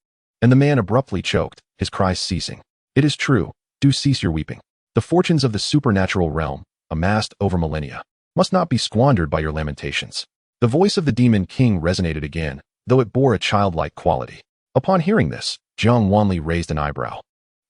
and the man abruptly choked, his cries ceasing. It is true, do cease your weeping. The fortunes of the supernatural realm, amassed over millennia, must not be squandered by your lamentations. The voice of the demon king resonated again, though it bore a childlike quality. Upon hearing this, Jiang Wanli raised an eyebrow.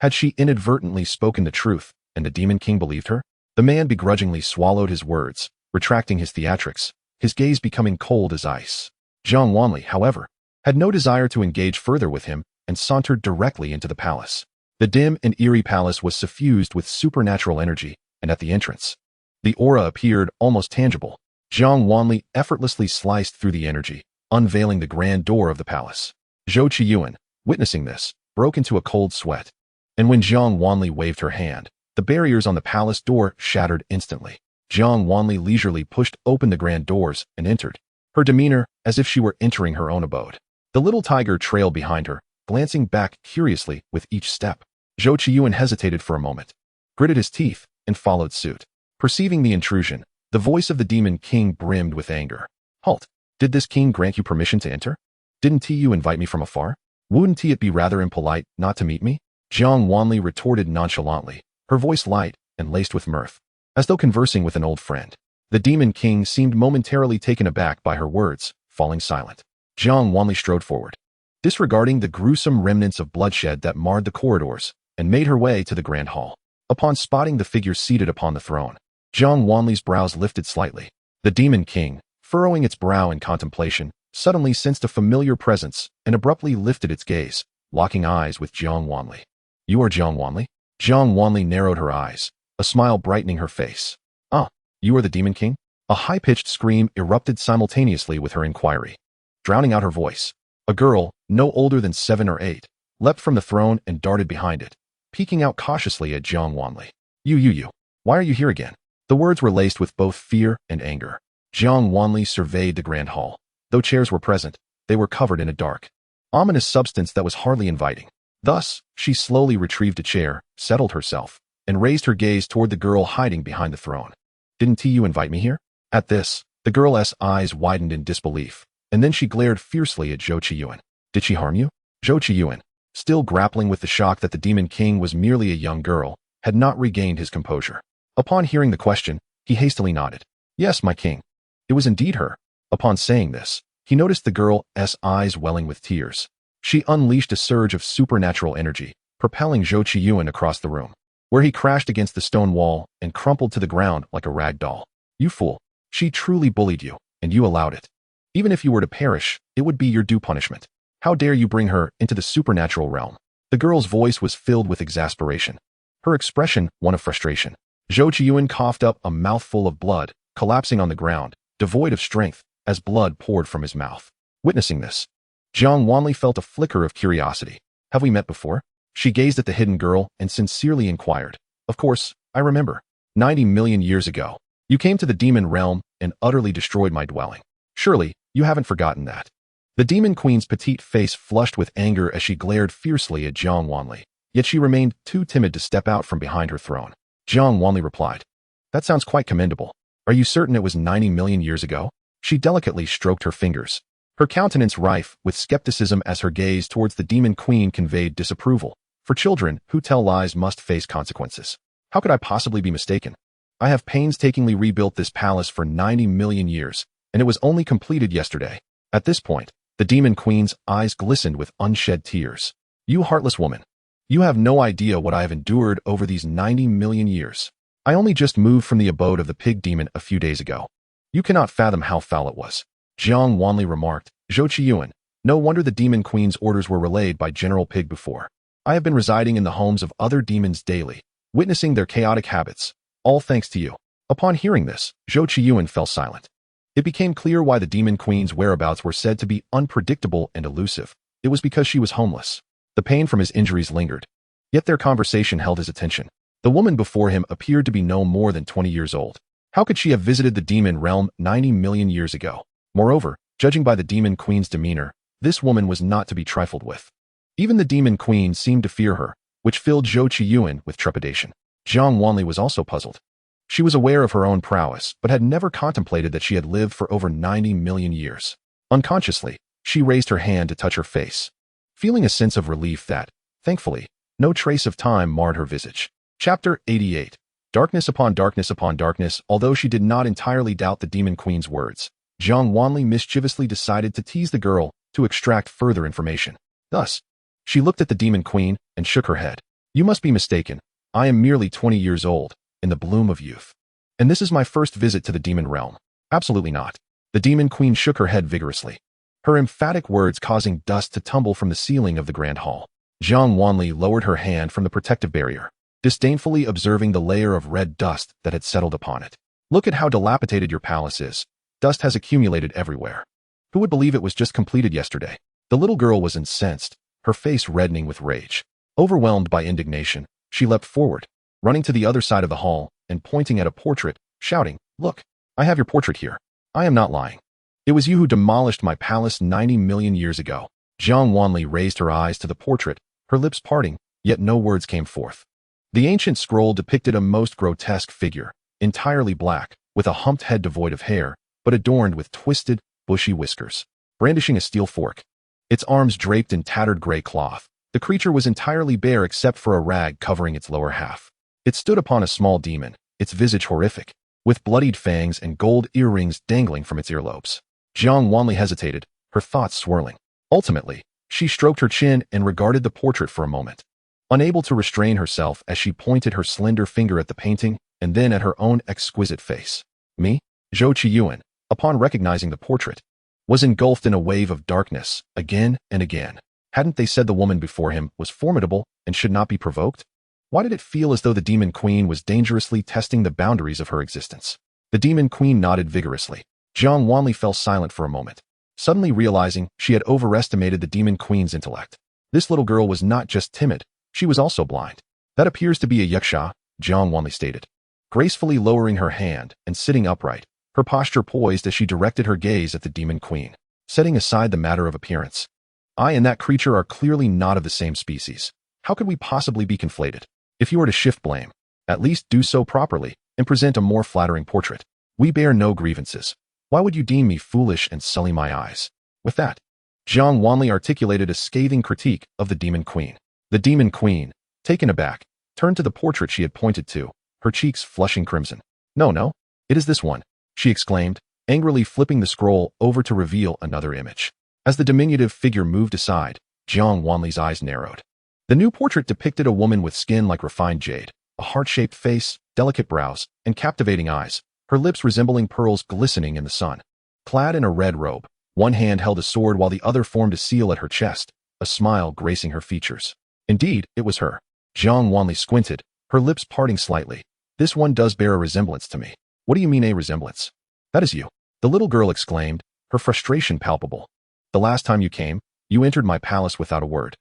Had she inadvertently spoken the truth, and the demon king believed her? The man begrudgingly swallowed his words, retracting his theatrics, his gaze becoming cold as ice. Jiang Wanli, however, had no desire to engage further with him and sauntered directly into the palace. The dim and eerie palace was suffused with supernatural energy, and at the entrance, the aura appeared almost tangible. Jiang Wanli effortlessly sliced through the energy, unveiling the grand door of the palace. Zhou Qiyuan, witnessing this, broke into a cold sweat. And when Jiang Wanli waved her hand, the barriers on the palace door shattered instantly. Jiang Wanli leisurely pushed open the grand doors and entered, her demeanor as if she were entering her own abode. The little tiger trailed behind her, glancing back curiously with each step. Zhou Qiyuan hesitated for a moment, gritted his teeth, and followed suit. Perceiving the intrusion, the voice of the demon king brimmed with anger. Halt! Did this king grant you permission to enter? Didn't you invite me from afar? Wouldn't it be rather impolite not to meet me? Jiang Wanli retorted nonchalantly, her voice light and laced with mirth, as though conversing with an old friend. The demon king seemed momentarily taken aback by her words, falling silent. Jiang Wanli strode forward, disregarding the gruesome remnants of bloodshed that marred the corridors, and made her way to the grand hall. Upon spotting the figure seated upon the throne, Jiang Wanli's brows lifted slightly. The demon king, furrowing its brow in contemplation, suddenly sensed a familiar presence and abruptly lifted its gaze, locking eyes with Jiang Wanli. You are Jiang Wanli? Jiang Wanli narrowed her eyes, a smile brightening her face. Ah, you are the demon king? A high-pitched scream erupted simultaneously with her inquiry, drowning out her voice. A girl, no older than 7 or 8, leapt from the throne and darted behind it, peeking out cautiously at Jiang Wanli. You. Why are you here again? The words were laced with both fear and anger. Jiang Wanli surveyed the grand hall. Though chairs were present, they were covered in a dark, ominous substance that was hardly inviting. Thus, she slowly retrieved a chair, settled herself, and raised her gaze toward the girl hiding behind the throne. Didn't you invite me here? At this, the girl's eyes widened in disbelief, and then she glared fiercely at Zhou Qiyuan. Did she harm you? Zhou Qiyuan, still grappling with the shock that the demon king was merely a young girl, had not regained his composure. Upon hearing the question, he hastily nodded. Yes, my king. It was indeed her. Upon saying this, he noticed the girl's eyes welling with tears. She unleashed a surge of supernatural energy, propelling Zhou Qiyuan across the room, where he crashed against the stone wall and crumpled to the ground like a rag doll. You fool. She truly bullied you, and you allowed it. Even if you were to perish, it would be your due punishment. How dare you bring her into the supernatural realm? The girl's voice was filled with exasperation, her expression one of frustration. Zhou Qiyuan coughed up a mouthful of blood, collapsing on the ground, devoid of strength, as blood poured from his mouth. Witnessing this, Jiang Wanli felt a flicker of curiosity. Have we met before? She gazed at the hidden girl and sincerely inquired. Of course, I remember. 90 million years ago, you came to the demon realm and utterly destroyed my dwelling. Surely, you haven't forgotten that. The demon queen's petite face flushed with anger as she glared fiercely at Jiang Wanli, yet she remained too timid to step out from behind her throne. Jiang Wanli replied, That sounds quite commendable. Are you certain it was 90 million years ago? She delicately stroked her fingers, her countenance rife with skepticism as her gaze towards the demon queen conveyed disapproval. For children who tell lies must face consequences. How could I possibly be mistaken? I have painstakingly rebuilt this palace for 90 million years, and it was only completed yesterday. At this point, the demon queen's eyes glistened with unshed tears. You heartless woman. You have no idea what I have endured over these 90 million years. I only just moved from the abode of the pig demon a few days ago. You cannot fathom how foul it was. Jiang Wanli remarked. Zhou Qiyuan, no wonder the demon queen's orders were relayed by General Pig before. I have been residing in the homes of other demons daily, witnessing their chaotic habits, all thanks to you. Upon hearing this, Zhou Qiyuan fell silent. It became clear why the demon queen's whereabouts were said to be unpredictable and elusive. It was because she was homeless. The pain from his injuries lingered. Yet their conversation held his attention. The woman before him appeared to be no more than 20 years old. How could she have visited the demon realm 90 million years ago? Moreover, judging by the demon queen's demeanor, this woman was not to be trifled with. Even the demon queen seemed to fear her, which filled Zhou Qiyuan with trepidation. Jiang Wanli was also puzzled. She was aware of her own prowess, but had never contemplated that she had lived for over 90 million years. Unconsciously, she raised her hand to touch her face, feeling a sense of relief that, thankfully, no trace of time marred her visage. Chapter 88. Darkness upon darkness upon darkness. Although she did not entirely doubt the demon queen's words, Jiang Wanli mischievously decided to tease the girl to extract further information. Thus, she looked at the demon queen and shook her head. You must be mistaken. I am merely 20 years old, in the bloom of youth. And this is my first visit to the demon realm. Absolutely not. The demon queen shook her head vigorously, her emphatic words causing dust to tumble from the ceiling of the grand hall. Jiang Wanli lowered her hand from the protective barrier, disdainfully observing the layer of red dust that had settled upon it. Look at how dilapidated your palace is. Dust has accumulated everywhere. Who would believe it was just completed yesterday? The little girl was incensed, her face reddening with rage. Overwhelmed by indignation, she leapt forward, running to the other side of the hall and pointing at a portrait shouting, "Look, I have your portrait here. I am not lying. It was you who demolished my palace 90 million years ago." Jiang Wanli raised her eyes to the portrait, her lips parting, yet no words came forth. The ancient scroll depicted a most grotesque figure, entirely black, with a humped head devoid of hair, but adorned with twisted, bushy whiskers, brandishing a steel fork. Its arms draped in tattered gray cloth. The creature was entirely bare except for a rag covering its lower half. It stood upon a small demon, its visage horrific, with bloodied fangs and gold earrings dangling from its earlobes. Jiang Wanli hesitated, her thoughts swirling. Ultimately, she stroked her chin and regarded the portrait for a moment, unable to restrain herself as she pointed her slender finger at the painting and then at her own exquisite face. Me, Zhou Qiyuan, upon recognizing the portrait, was engulfed in a wave of darkness, again and again. Hadn't they said the woman before him was formidable and should not be provoked? Why did it feel as though the Demon Queen was dangerously testing the boundaries of her existence? The Demon Queen nodded vigorously. Jiang Wanli fell silent for a moment, suddenly realizing she had overestimated the Demon Queen's intellect. This little girl was not just timid, she was also blind. "That appears to be a xianxia," Jiang Wanli stated, gracefully lowering her hand and sitting upright, her posture poised as she directed her gaze at the Demon Queen, setting aside the matter of appearance. "I and that creature are clearly not of the same species. How could we possibly be conflated? If you were to shift blame, at least do so properly and present a more flattering portrait. We bear no grievances. Why would you deem me foolish and sully my eyes?" With that, Jiang Wanli articulated a scathing critique of the Demon Queen. The Demon Queen, taken aback, turned to the portrait she had pointed to, her cheeks flushing crimson. No, it is this one," she exclaimed, angrily flipping the scroll over to reveal another image. As the diminutive figure moved aside, Jiang Wanli's eyes narrowed. The new portrait depicted a woman with skin like refined jade, a heart-shaped face, delicate brows, and captivating eyes, her lips resembling pearls glistening in the sun. Clad in a red robe, one hand held a sword while the other formed a seal at her chest, a smile gracing her features. Indeed, it was her. Jiang Wanli squinted, her lips parting slightly. "This one does bear a resemblance to me." "What do you mean a resemblance?" "That is you," the little girl exclaimed, her frustration palpable. "The last time you came, you entered my palace without a word,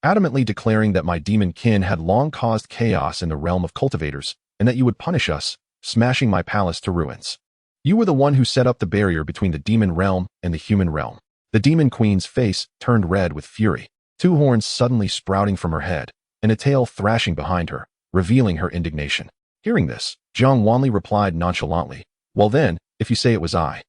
adamantly declaring that my demon kin had long caused chaos in the realm of cultivators, and that you would punish us, smashing my palace to ruins. You were the one who set up the barrier between the demon realm and the human realm." The Demon Queen's face turned red with fury, two horns suddenly sprouting from her head, and a tail thrashing behind her, revealing her indignation. Hearing this, Jiang Wanli replied nonchalantly, "Well then, if you say it was I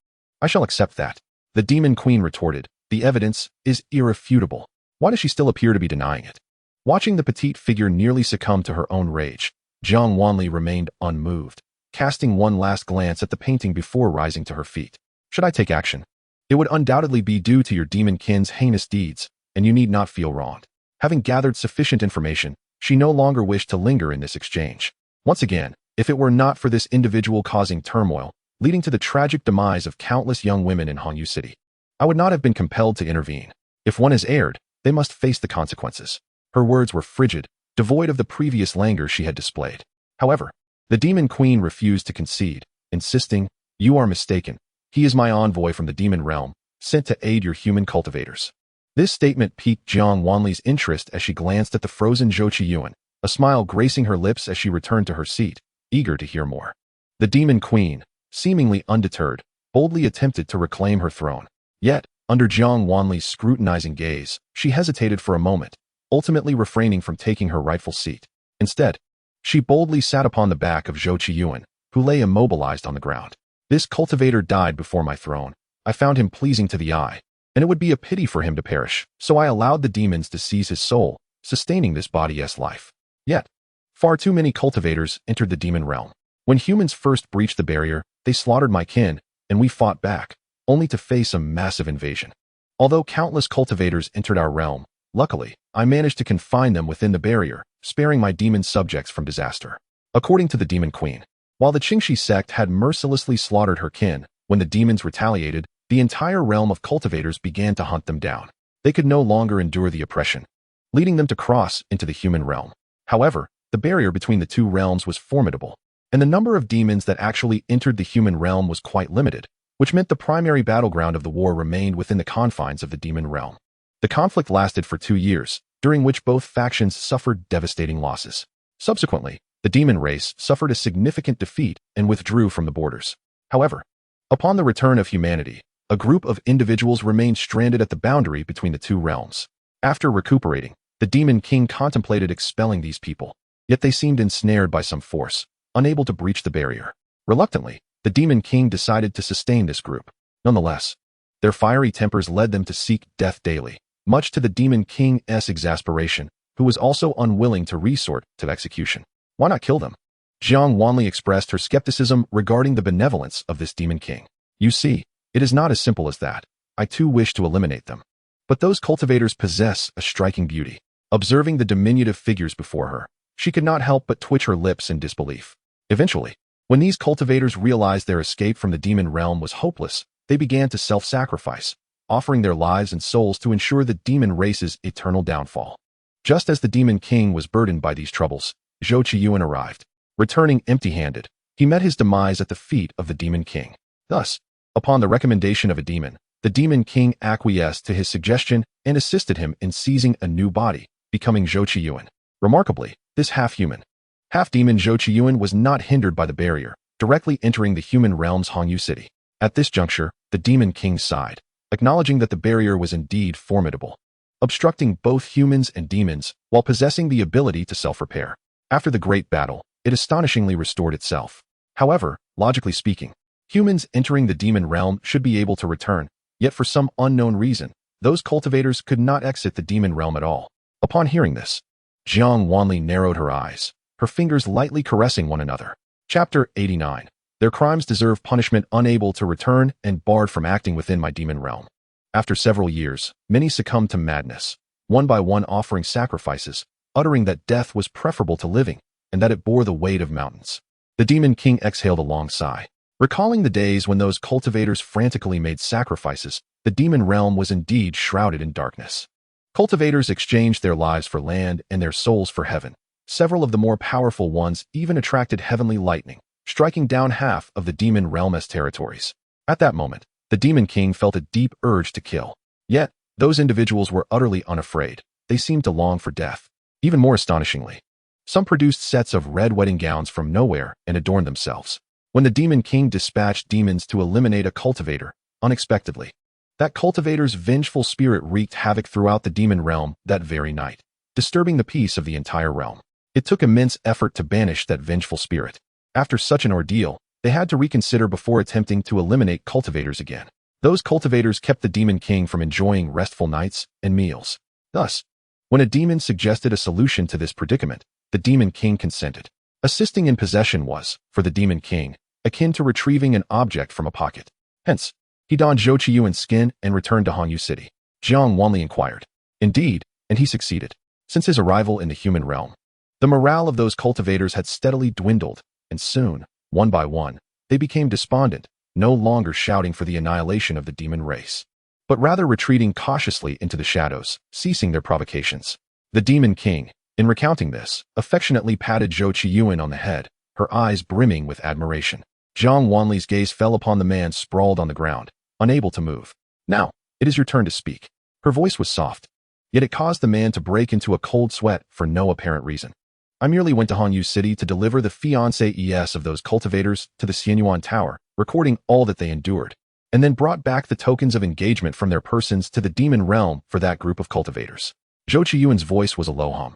shall accept that." The Demon Queen retorted, "The evidence is irrefutable. Why does she still appear to be denying it?" Watching the petite figure nearly succumb to her own rage, Jiang Wanli remained unmoved, casting one last glance at the painting before rising to her feet. "Should I take action? It would undoubtedly be due to your demon kin's heinous deeds, and you need not feel wronged." Having gathered sufficient information, she no longer wished to linger in this exchange. Once again, if it were not for this individual causing turmoil, leading to the tragic demise of countless young women in Hongyu City, I would not have been compelled to intervene. If one has erred, they must face the consequences. Her words were frigid, devoid of the previous languor she had displayed. However, the Demon Queen refused to concede, insisting, "You are mistaken. He is my envoy from the demon realm, sent to aid your human cultivators." This statement piqued Jiang Wanli's interest as she glanced at the frozen Zhou Qiyuan, a smile gracing her lips as she returned to her seat, eager to hear more. The Demon Queen, seemingly undeterred, boldly attempted to reclaim her throne. Yet, under Jiang Wanli's scrutinizing gaze, she hesitated for a moment, ultimately refraining from taking her rightful seat. Instead, she boldly sat upon the back of Zhou Qiyuan, who lay immobilized on the ground. "This cultivator died before my throne. I found him pleasing to the eye, and it would be a pity for him to perish, so I allowed the demons to seize his soul, sustaining this body's life. Yet, far too many cultivators entered the demon realm. When humans first breached the barrier, they slaughtered my kin, and we fought back, only to face a massive invasion. Although countless cultivators entered our realm, luckily, I managed to confine them within the barrier, sparing my demon subjects from disaster." According to the Demon Queen, while the Xianxia sect had mercilessly slaughtered her kin, when the demons retaliated, the entire realm of cultivators began to hunt them down. They could no longer endure the oppression, leading them to cross into the human realm. However, the barrier between the two realms was formidable, and the number of demons that actually entered the human realm was quite limited, which meant the primary battleground of the war remained within the confines of the demon realm. The conflict lasted for 2 years, during which both factions suffered devastating losses. Subsequently, the demon race suffered a significant defeat and withdrew from the borders. However, upon the return of humanity, a group of individuals remained stranded at the boundary between the two realms. After recuperating, the demon king contemplated expelling these people, yet they seemed ensnared by some force, unable to breach the barrier. Reluctantly, the demon king decided to sustain this group. Nonetheless, their fiery tempers led them to seek death daily, much to the demon king's exasperation, who was also unwilling to resort to execution. Why not kill them? Jiang Wanli expressed her skepticism regarding the benevolence of this demon king. You see, it is not as simple as that. I too wish to eliminate them. But those cultivators possess a striking beauty. Observing the diminutive figures before her, she could not help but twitch her lips in disbelief. Eventually, when these cultivators realized their escape from the demon realm was hopeless, they began to self-sacrifice, offering their lives and souls to ensure the demon race's eternal downfall. Just as the demon king was burdened by these troubles, Zhou Qiyuan arrived. Returning empty-handed, he met his demise at the feet of the demon king. Thus, upon the recommendation of a demon, the demon king acquiesced to his suggestion and assisted him in seizing a new body, becoming Zhou Qiyuan. Remarkably, this half-human, half-demon Zhou Qiyuan was not hindered by the barrier, directly entering the human realm's Hongyu city. At this juncture, the demon king sighed, acknowledging that the barrier was indeed formidable, obstructing both humans and demons while possessing the ability to self-repair. After the great battle, it astonishingly restored itself. However, logically speaking, humans entering the demon realm should be able to return, yet for some unknown reason, those cultivators could not exit the demon realm at all. Upon hearing this, Jiang Wanli narrowed her eyes, her fingers lightly caressing one another. Chapter 89. Their crimes deserve punishment. Unable to return and barred from acting within my demon realm. After several years, many succumbed to madness, one by one offering sacrifices, uttering that death was preferable to living, and that it bore the weight of mountains. The demon king exhaled a long sigh. Recalling the days when those cultivators frantically made sacrifices, the demon realm was indeed shrouded in darkness. Cultivators exchanged their lives for land and their souls for heaven. Several of the more powerful ones even attracted heavenly lightning, striking down half of the demon realm's territories. At that moment, the demon king felt a deep urge to kill. Yet, those individuals were utterly unafraid. They seemed to long for death. Even more astonishingly, some produced sets of red wedding gowns from nowhere and adorned themselves. When the demon king dispatched demons to eliminate a cultivator, unexpectedly, that cultivator's vengeful spirit wreaked havoc throughout the demon realm that very night, disturbing the peace of the entire realm. It took immense effort to banish that vengeful spirit. After such an ordeal, they had to reconsider before attempting to eliminate cultivators again. Those cultivators kept the demon king from enjoying restful nights and meals. Thus, when a demon suggested a solution to this predicament, the demon king consented. Assisting in possession was, for the demon king, akin to retrieving an object from a pocket. Hence, he donned Zhou Qiyuan's skin and returned to Hongyu city. Jiang Wanli inquired. Indeed, and he succeeded. Since his arrival in the human realm, the morale of those cultivators had steadily dwindled, and soon, one by one, they became despondent, no longer shouting for the annihilation of the demon race, but rather retreating cautiously into the shadows, ceasing their provocations. The demon king, in recounting this, affectionately patted Zhou Qiyuan on the head, her eyes brimming with admiration. Jiang Wanli's gaze fell upon the man sprawled on the ground, unable to move. Now, it is your turn to speak. Her voice was soft, yet it caused the man to break into a cold sweat for no apparent reason. I merely went to Hongyu city to deliver the fiancés of those cultivators to the Xianyuan Tower, recording all that they endured, and then brought back the tokens of engagement from their persons to the demon realm for that group of cultivators. Zhou Qiyuan's voice was a low hum,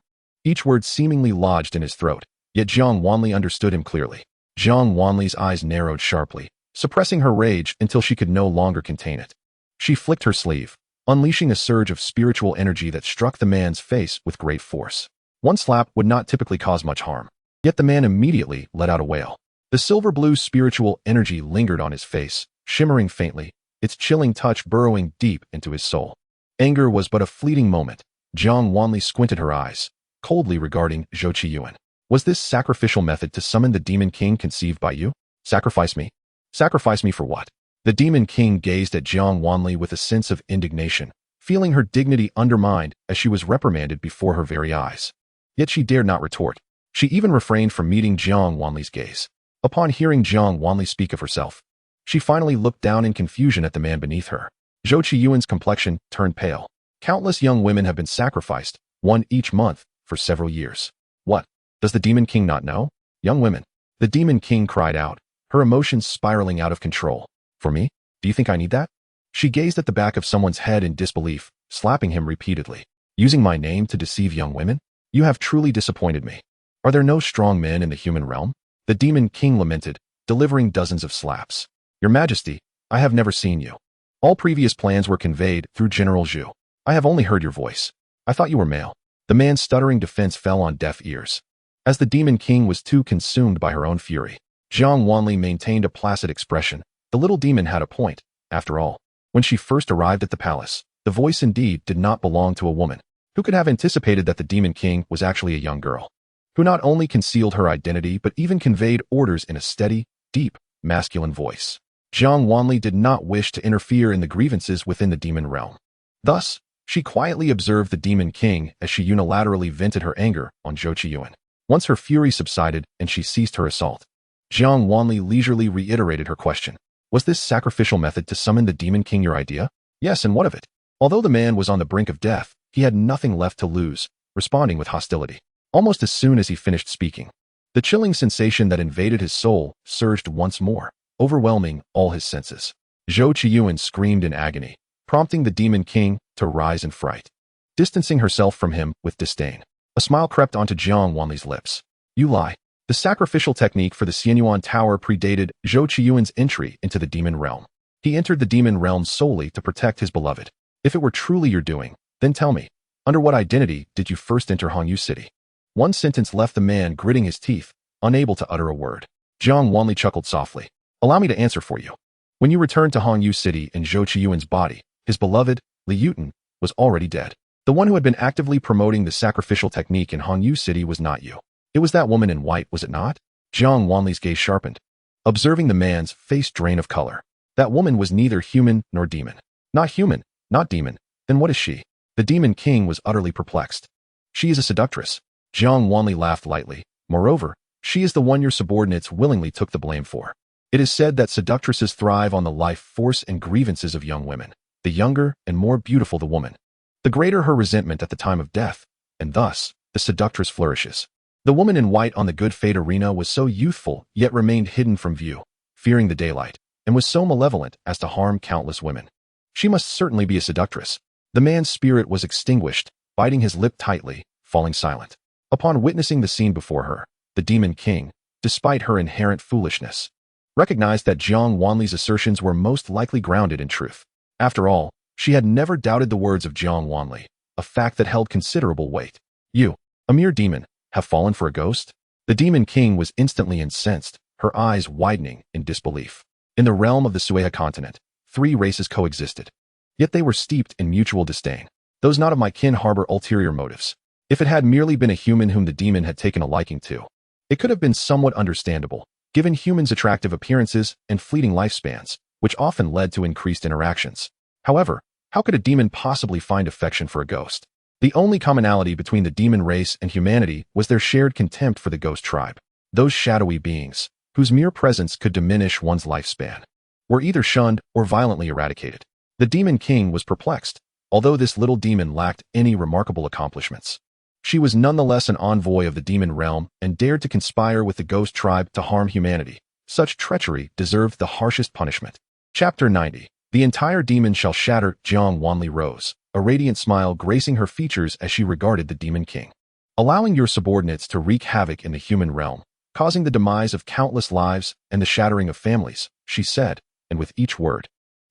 each word seemingly lodged in his throat, yet Jiang Wanli understood him clearly. Jiang Wanli's eyes narrowed sharply, suppressing her rage until she could no longer contain it. She flicked her sleeve, unleashing a surge of spiritual energy that struck the man's face with great force. One slap would not typically cause much harm, yet the man immediately let out a wail. The silver-blue spiritual energy lingered on his face, shimmering faintly, its chilling touch burrowing deep into his soul. Anger was but a fleeting moment. Jiang Wanli squinted her eyes, coldly regarding Zhou Qiyuan. Was this sacrificial method to summon the demon king conceived by you? Sacrifice me? Sacrifice me for what? The demon king gazed at Jiang Wanli with a sense of indignation, feeling her dignity undermined as she was reprimanded before her very eyes. Yet she dared not retort. She even refrained from meeting Jiang Wanli's gaze. Upon hearing Jiang Wanli speak of herself, she finally looked down in confusion at the man beneath her. Zhou Qiyuan's complexion turned pale. Countless young women have been sacrificed, one each month, for several years. What? Does the demon king not know? Young women. The Demon King cried out, her emotions spiraling out of control. For me? Do you think I need that? She gazed at the back of someone's head in disbelief, slapping him repeatedly. Using my name to deceive young women? You have truly disappointed me. Are there no strong men in the human realm? The Demon King lamented, delivering dozens of slaps. Your Majesty, I have never seen you. All previous plans were conveyed through General Zhu. I have only heard your voice. I thought you were male. The man's stuttering defense fell on deaf ears. As the Demon King was too consumed by her own fury, Jiang Wanli maintained a placid expression. The little demon had a point, after all. When she first arrived at the palace, the voice indeed did not belong to a woman. Who could have anticipated that the Demon King was actually a young girl, who not only concealed her identity but even conveyed orders in a steady, deep, masculine voice? Jiang Wanli did not wish to interfere in the grievances within the demon realm. Thus, she quietly observed the Demon King as she unilaterally vented her anger on Zhou Qiyuan. Once her fury subsided and she ceased her assault, Jiang Wanli leisurely reiterated her question. Was this sacrificial method to summon the Demon King your idea? Yes, and what of it? Although the man was on the brink of death, he had nothing left to lose, responding with hostility. Almost as soon as he finished speaking, the chilling sensation that invaded his soul surged once more, overwhelming all his senses. Zhou Qiyuan screamed in agony, prompting the Demon King to rise in fright. Distancing herself from him with disdain, a smile crept onto Jiang Wanli's lips. You lie. The sacrificial technique for the Xianyuan Tower predated Zhou Qiyuan's entry into the demon realm. He entered the demon realm solely to protect his beloved. If it were truly your doing, then tell me, under what identity did you first enter Hongyu City? One sentence left the man gritting his teeth, unable to utter a word. Jiang Wanli chuckled softly. Allow me to answer for you. When you returned to Hongyu City in Zhou Qiyuan's body, his beloved, Li Yutan, was already dead. The one who had been actively promoting the sacrificial technique in Hongyu City was not you. It was that woman in white, was it not? Jiang Wanli's gaze sharpened, observing the man's face drain of color. That woman was neither human nor demon. Not human, not demon. Then what is she? The Demon King was utterly perplexed. She is a seductress. Jiang Wanli laughed lightly. Moreover, she is the one your subordinates willingly took the blame for. It is said that seductresses thrive on the life force and grievances of young women. The younger and more beautiful the woman, the greater her resentment at the time of death, and thus, the seductress flourishes. The woman in white on the good fate arena was so youthful, yet remained hidden from view, fearing the daylight, and was so malevolent as to harm countless women. She must certainly be a seductress. The man's spirit was extinguished, biting his lip tightly, falling silent. Upon witnessing the scene before her, the Demon King, despite her inherent foolishness, recognized that Jiang Wanli's assertions were most likely grounded in truth. After all, she had never doubted the words of Jiang Wanli, a fact that held considerable weight. You, a mere demon, have fallen for a ghost? The Demon King was instantly incensed, her eyes widening in disbelief. In the realm of the Sueha continent, 3 races coexisted. Yet they were steeped in mutual disdain. Those not of my kin harbor ulterior motives. If it had merely been a human whom the demon had taken a liking to, it could have been somewhat understandable, given humans' attractive appearances and fleeting lifespans, which often led to increased interactions. However, how could a demon possibly find affection for a ghost? The only commonality between the demon race and humanity was their shared contempt for the ghost tribe. Those shadowy beings, whose mere presence could diminish one's lifespan, were either shunned or violently eradicated. The Demon King was perplexed, although this little demon lacked any remarkable accomplishments. She was nonetheless an envoy of the demon realm and dared to conspire with the ghost tribe to harm humanity. Such treachery deserved the harshest punishment. Chapter 90. The entire demon shall shatter. Jiang Wanli rose, a radiant smile gracing her features as she regarded the Demon King. Allowing your subordinates to wreak havoc in the human realm, causing the demise of countless lives and the shattering of families, she said, and with each word,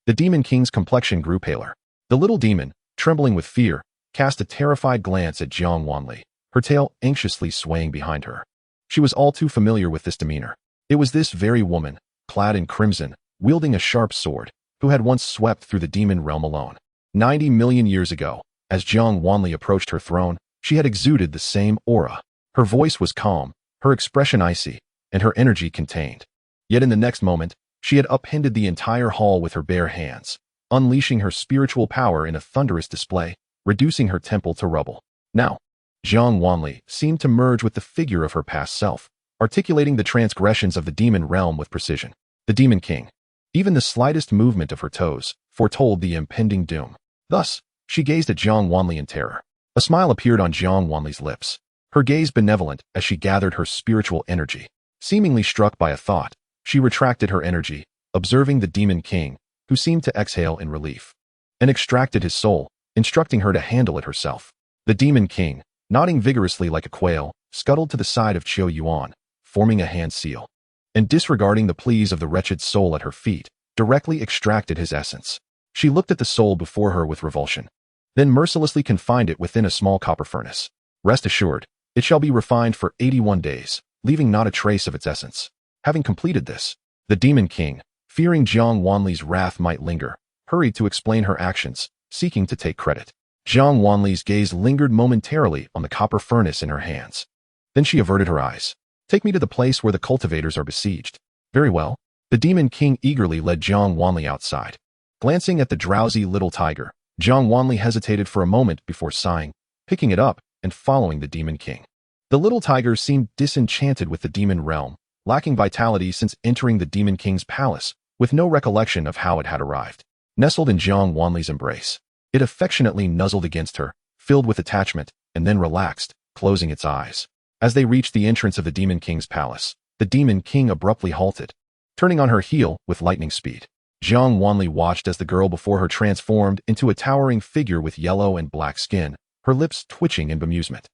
the Demon King's complexion grew paler. The little demon, trembling with fear, cast a terrified glance at Jiang Wanli, her tail anxiously swaying behind her. She was all too familiar with this demeanor. It was this very woman, clad in crimson, wielding a sharp sword, who had once swept through the demon realm alone. 90 million years ago, as Jiang Wanli approached her throne, she had exuded the same aura. Her voice was calm, her expression icy, and her energy contained. Yet in the next moment, she had upended the entire hall with her bare hands, unleashing her spiritual power in a thunderous display, reducing her temple to rubble. Now, Jiang Wanli seemed to merge with the figure of her past self, articulating the transgressions of the demon realm with precision. The Demon King. Even the slightest movement of her toes foretold the impending doom. Thus, she gazed at Jiang Wanli in terror. A smile appeared on Jiang Wanli's lips, her gaze benevolent as she gathered her spiritual energy. Seemingly struck by a thought, she retracted her energy, observing the demon king, who seemed to exhale in relief, and extracted his soul, instructing her to handle it herself. The demon king, nodding vigorously like a quail, scuttled to the side of Qiu Yuan, forming a hand seal, and disregarding the pleas of the wretched soul at her feet, directly extracted his essence. She looked at the soul before her with revulsion, then mercilessly confined it within a small copper furnace. Rest assured, it shall be refined for 81 days, leaving not a trace of its essence. Having completed this, the demon king, fearing Jiang Wanli's wrath might linger, hurried to explain her actions, seeking to take credit. Jiang Wanli's gaze lingered momentarily on the copper furnace in her hands. Then she averted her eyes. Take me to the place where the cultivators are besieged. Very well. The demon king eagerly led Jiang Wanli outside. Glancing at the drowsy little tiger, Jiang Wanli hesitated for a moment before sighing, picking it up and following the demon king. The little tiger seemed disenchanted with the demon realm, lacking vitality since entering the demon king's palace, with no recollection of how it had arrived. Nestled in Jiang Wanli's embrace, it affectionately nuzzled against her, filled with attachment, and then relaxed, closing its eyes. As they reached the entrance of the demon king's palace, the demon king abruptly halted, turning on her heel with lightning speed. Jiang Wanli watched as the girl before her transformed into a towering figure with yellow and black skin, her lips twitching in bemusement.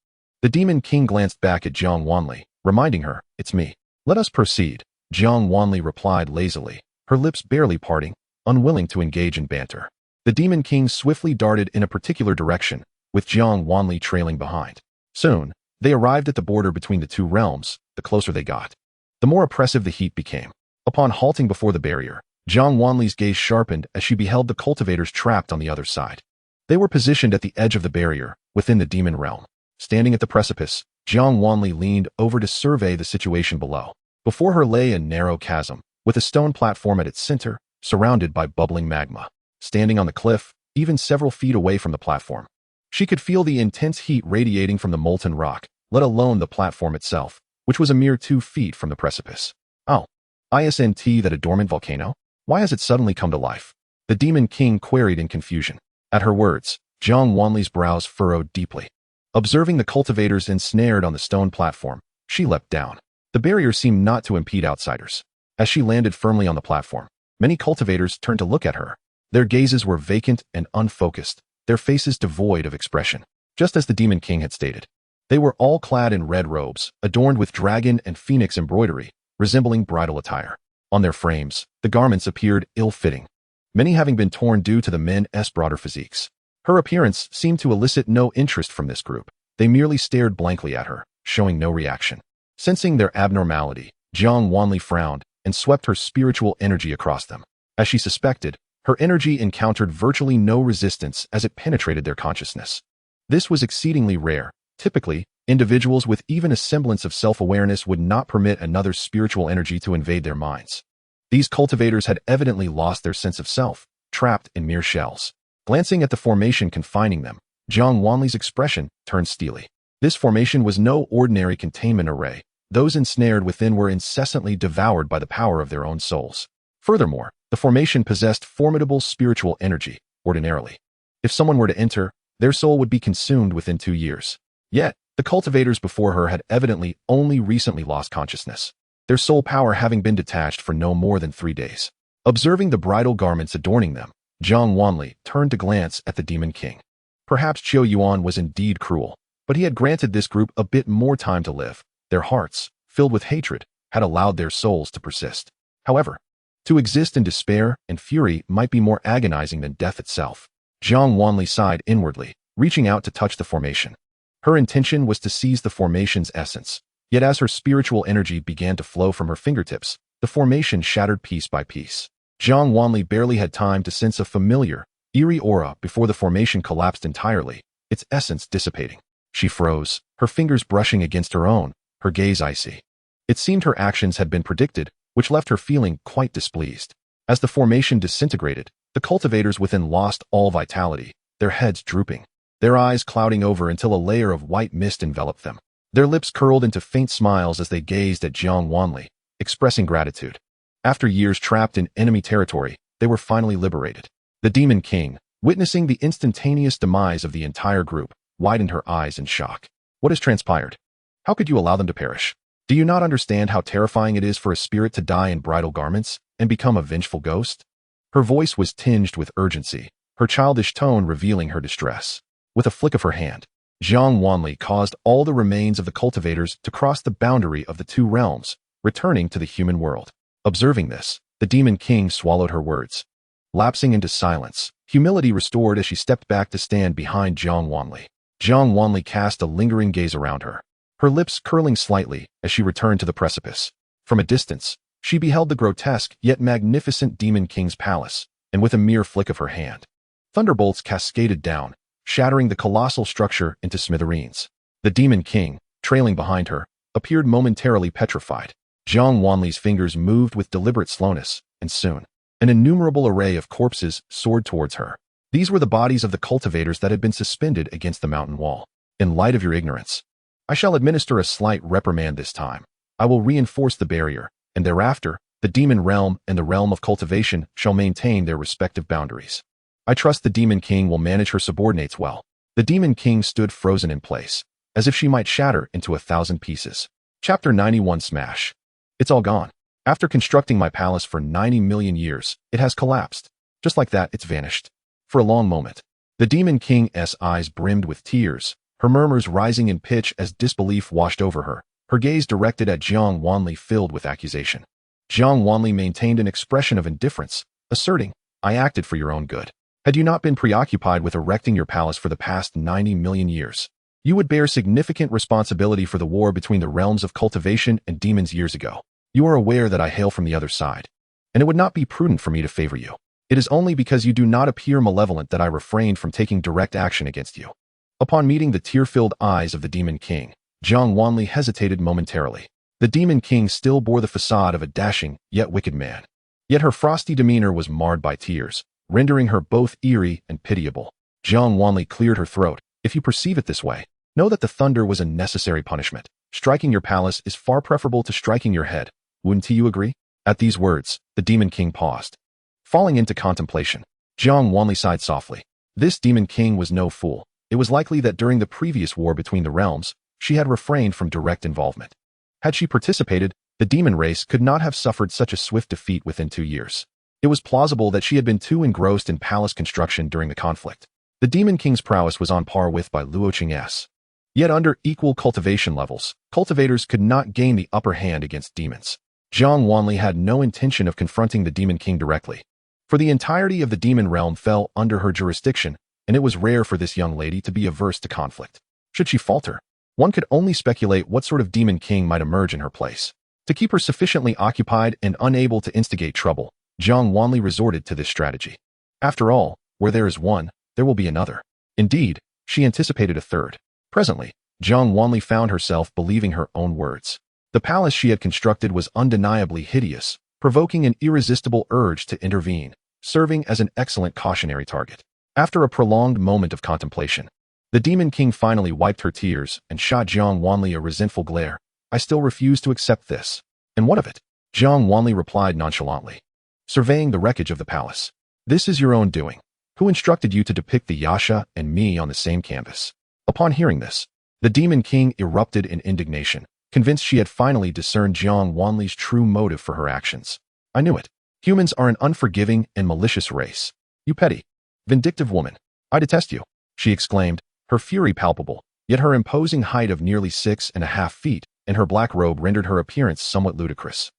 The demon king glanced back at Jiang Wanli, reminding her, "It's me. Let us proceed," Jiang Wanli replied lazily, her lips barely parting, unwilling to engage in banter. The demon king swiftly darted in a particular direction, with Jiang Wanli trailing behind. Soon, they arrived at the border between the two realms. The closer they got, the more oppressive the heat became. Upon halting before the barrier, Jiang Wanli's gaze sharpened as she beheld the cultivators trapped on the other side. They were positioned at the edge of the barrier, within the demon realm. Standing at the precipice, Jiang Wanli leaned over to survey the situation below. Before her lay a narrow chasm, with a stone platform at its center, surrounded by bubbling magma. Standing on the cliff, even several feet away from the platform, she could feel the intense heat radiating from the molten rock, let alone the platform itself, which was a mere 2 feet from the precipice. Oh, isn't that a dormant volcano? Why has it suddenly come to life? The demon king queried in confusion. At her words, Jiang Wanli's brows furrowed deeply. Observing the cultivators ensnared on the stone platform, she leapt down. The barrier seemed not to impede outsiders. As she landed firmly on the platform, many cultivators turned to look at her. Their gazes were vacant and unfocused, their faces devoid of expression. Just as the demon king had stated, they were all clad in red robes, adorned with dragon and phoenix embroidery, resembling bridal attire. On their frames, the garments appeared ill-fitting, many having been torn due to the men's broader physiques. Her appearance seemed to elicit no interest from this group. They merely stared blankly at her, showing no reaction. Sensing their abnormality, Jiang Wanli frowned and swept her spiritual energy across them. As she suspected, her energy encountered virtually no resistance as it penetrated their consciousness. This was exceedingly rare. Typically, individuals with even a semblance of self-awareness would not permit another spiritual energy to invade their minds. These cultivators had evidently lost their sense of self, trapped in mere shells. Glancing at the formation confining them, Jiang Wanli's expression turned steely. This formation was no ordinary containment array. Those ensnared within were incessantly devoured by the power of their own souls. Furthermore, the formation possessed formidable spiritual energy. Ordinarily, if someone were to enter, their soul would be consumed within 2 years. Yet, the cultivators before her had evidently only recently lost consciousness, their soul power having been detached for no more than 3 days. Observing the bridal garments adorning them, Jiang Wanli turned to glance at the demon king. Perhaps Qiu Yuan was indeed cruel, but he had granted this group a bit more time to live. Their hearts, filled with hatred, had allowed their souls to persist. However, to exist in despair and fury might be more agonizing than death itself. Jiang Wanli sighed inwardly, reaching out to touch the formation. Her intention was to seize the formation's essence, yet as her spiritual energy began to flow from her fingertips, the formation shattered piece by piece. Jiang Wanli barely had time to sense a familiar, eerie aura before the formation collapsed entirely, its essence dissipating. She froze, her fingers brushing against her own, her gaze icy. It seemed her actions had been predicted, which left her feeling quite displeased. As the formation disintegrated, the cultivators within lost all vitality, their heads drooping, their eyes clouding over until a layer of white mist enveloped them. Their lips curled into faint smiles as they gazed at Jiang Wanli, expressing gratitude. After years trapped in enemy territory, they were finally liberated. The demon king, witnessing the instantaneous demise of the entire group, widened her eyes in shock. What has transpired? How could you allow them to perish? Do you not understand how terrifying it is for a spirit to die in bridal garments and become a vengeful ghost? Her voice was tinged with urgency, her childish tone revealing her distress. With a flick of her hand, Jiang Wanli caused all the remains of the cultivators to cross the boundary of the two realms, returning to the human world. Observing this, the Demon King swallowed her words. Lapsing into silence, humility restored as she stepped back to stand behind Jiang Wanli. Jiang Wanli cast a lingering gaze around her, her lips curling slightly as she returned to the precipice. From a distance, she beheld the grotesque yet magnificent Demon King's palace, and with a mere flick of her hand, thunderbolts cascaded down, shattering the colossal structure into smithereens. The Demon King, trailing behind her, appeared momentarily petrified. Jiang Wanli's fingers moved with deliberate slowness, and soon, an innumerable array of corpses soared towards her. These were the bodies of the cultivators that had been suspended against the mountain wall. In light of your ignorance, I shall administer a slight reprimand this time. I will reinforce the barrier, and thereafter, the demon realm and the realm of cultivation shall maintain their respective boundaries. I trust the Demon King will manage her subordinates well. The Demon King stood frozen in place, as if she might shatter into 1,000 pieces. Chapter 91 Smash. It's all gone. After constructing my palace for 90 million years, it has collapsed. Just like that, it's vanished. For a long moment, the Demon King's eyes brimmed with tears, her murmurs rising in pitch as disbelief washed over her, her gaze directed at Jiang Wanli filled with accusation. Jiang Wanli maintained an expression of indifference, asserting, I acted for your own good. Had you not been preoccupied with erecting your palace for the past 90 million years, you would bear significant responsibility for the war between the realms of cultivation and demons years ago. You are aware that I hail from the other side, and it would not be prudent for me to favor you. It is only because you do not appear malevolent that I refrained from taking direct action against you. Upon meeting the tear-filled eyes of the Demon King, Jiang Wanli hesitated momentarily. The Demon King still bore the facade of a dashing, yet wicked man. Yet her frosty demeanor was marred by tears, rendering her both eerie and pitiable. Jiang Wanli cleared her throat. If you perceive it this way, know that the thunder was a necessary punishment. Striking your palace is far preferable to striking your head. Wouldn't you agree? At these words, the Demon King paused. Falling into contemplation, Jiang Wanli sighed softly. This Demon King was no fool. It was likely that during the previous war between the realms, she had refrained from direct involvement. Had she participated, the demon race could not have suffered such a swift defeat within 2 years. It was plausible that she had been too engrossed in palace construction during the conflict. The Demon King's prowess was on par with by Luoqing's. Yet under equal cultivation levels, cultivators could not gain the upper hand against demons. Jiang Wanli had no intention of confronting the Demon King directly, for the entirety of the demon realm fell under her jurisdiction, and it was rare for this young lady to be averse to conflict. Should she falter, one could only speculate what sort of Demon King might emerge in her place. To keep her sufficiently occupied and unable to instigate trouble, Jiang Wanli resorted to this strategy. After all, where there is one, there will be another. Indeed, she anticipated a third. Presently, Jiang Wanli found herself believing her own words. The palace she had constructed was undeniably hideous, provoking an irresistible urge to intervene, serving as an excellent cautionary target. After a prolonged moment of contemplation, the Demon King finally wiped her tears and shot Jiang Wanli a resentful glare. I still refuse to accept this. And what of it? Jiang Wanli replied nonchalantly, surveying the wreckage of the palace. This is your own doing. Who instructed you to depict the Yasha and me on the same canvas? Upon hearing this, the Demon King erupted in indignation, convinced she had finally discerned Jiang Wanli's true motive for her actions. I knew it. Humans are an unforgiving and malicious race. You petty, vindictive woman. I detest you, she exclaimed, her fury palpable, yet her imposing height of nearly 6.5 feet and her black robe rendered her appearance somewhat ludicrous.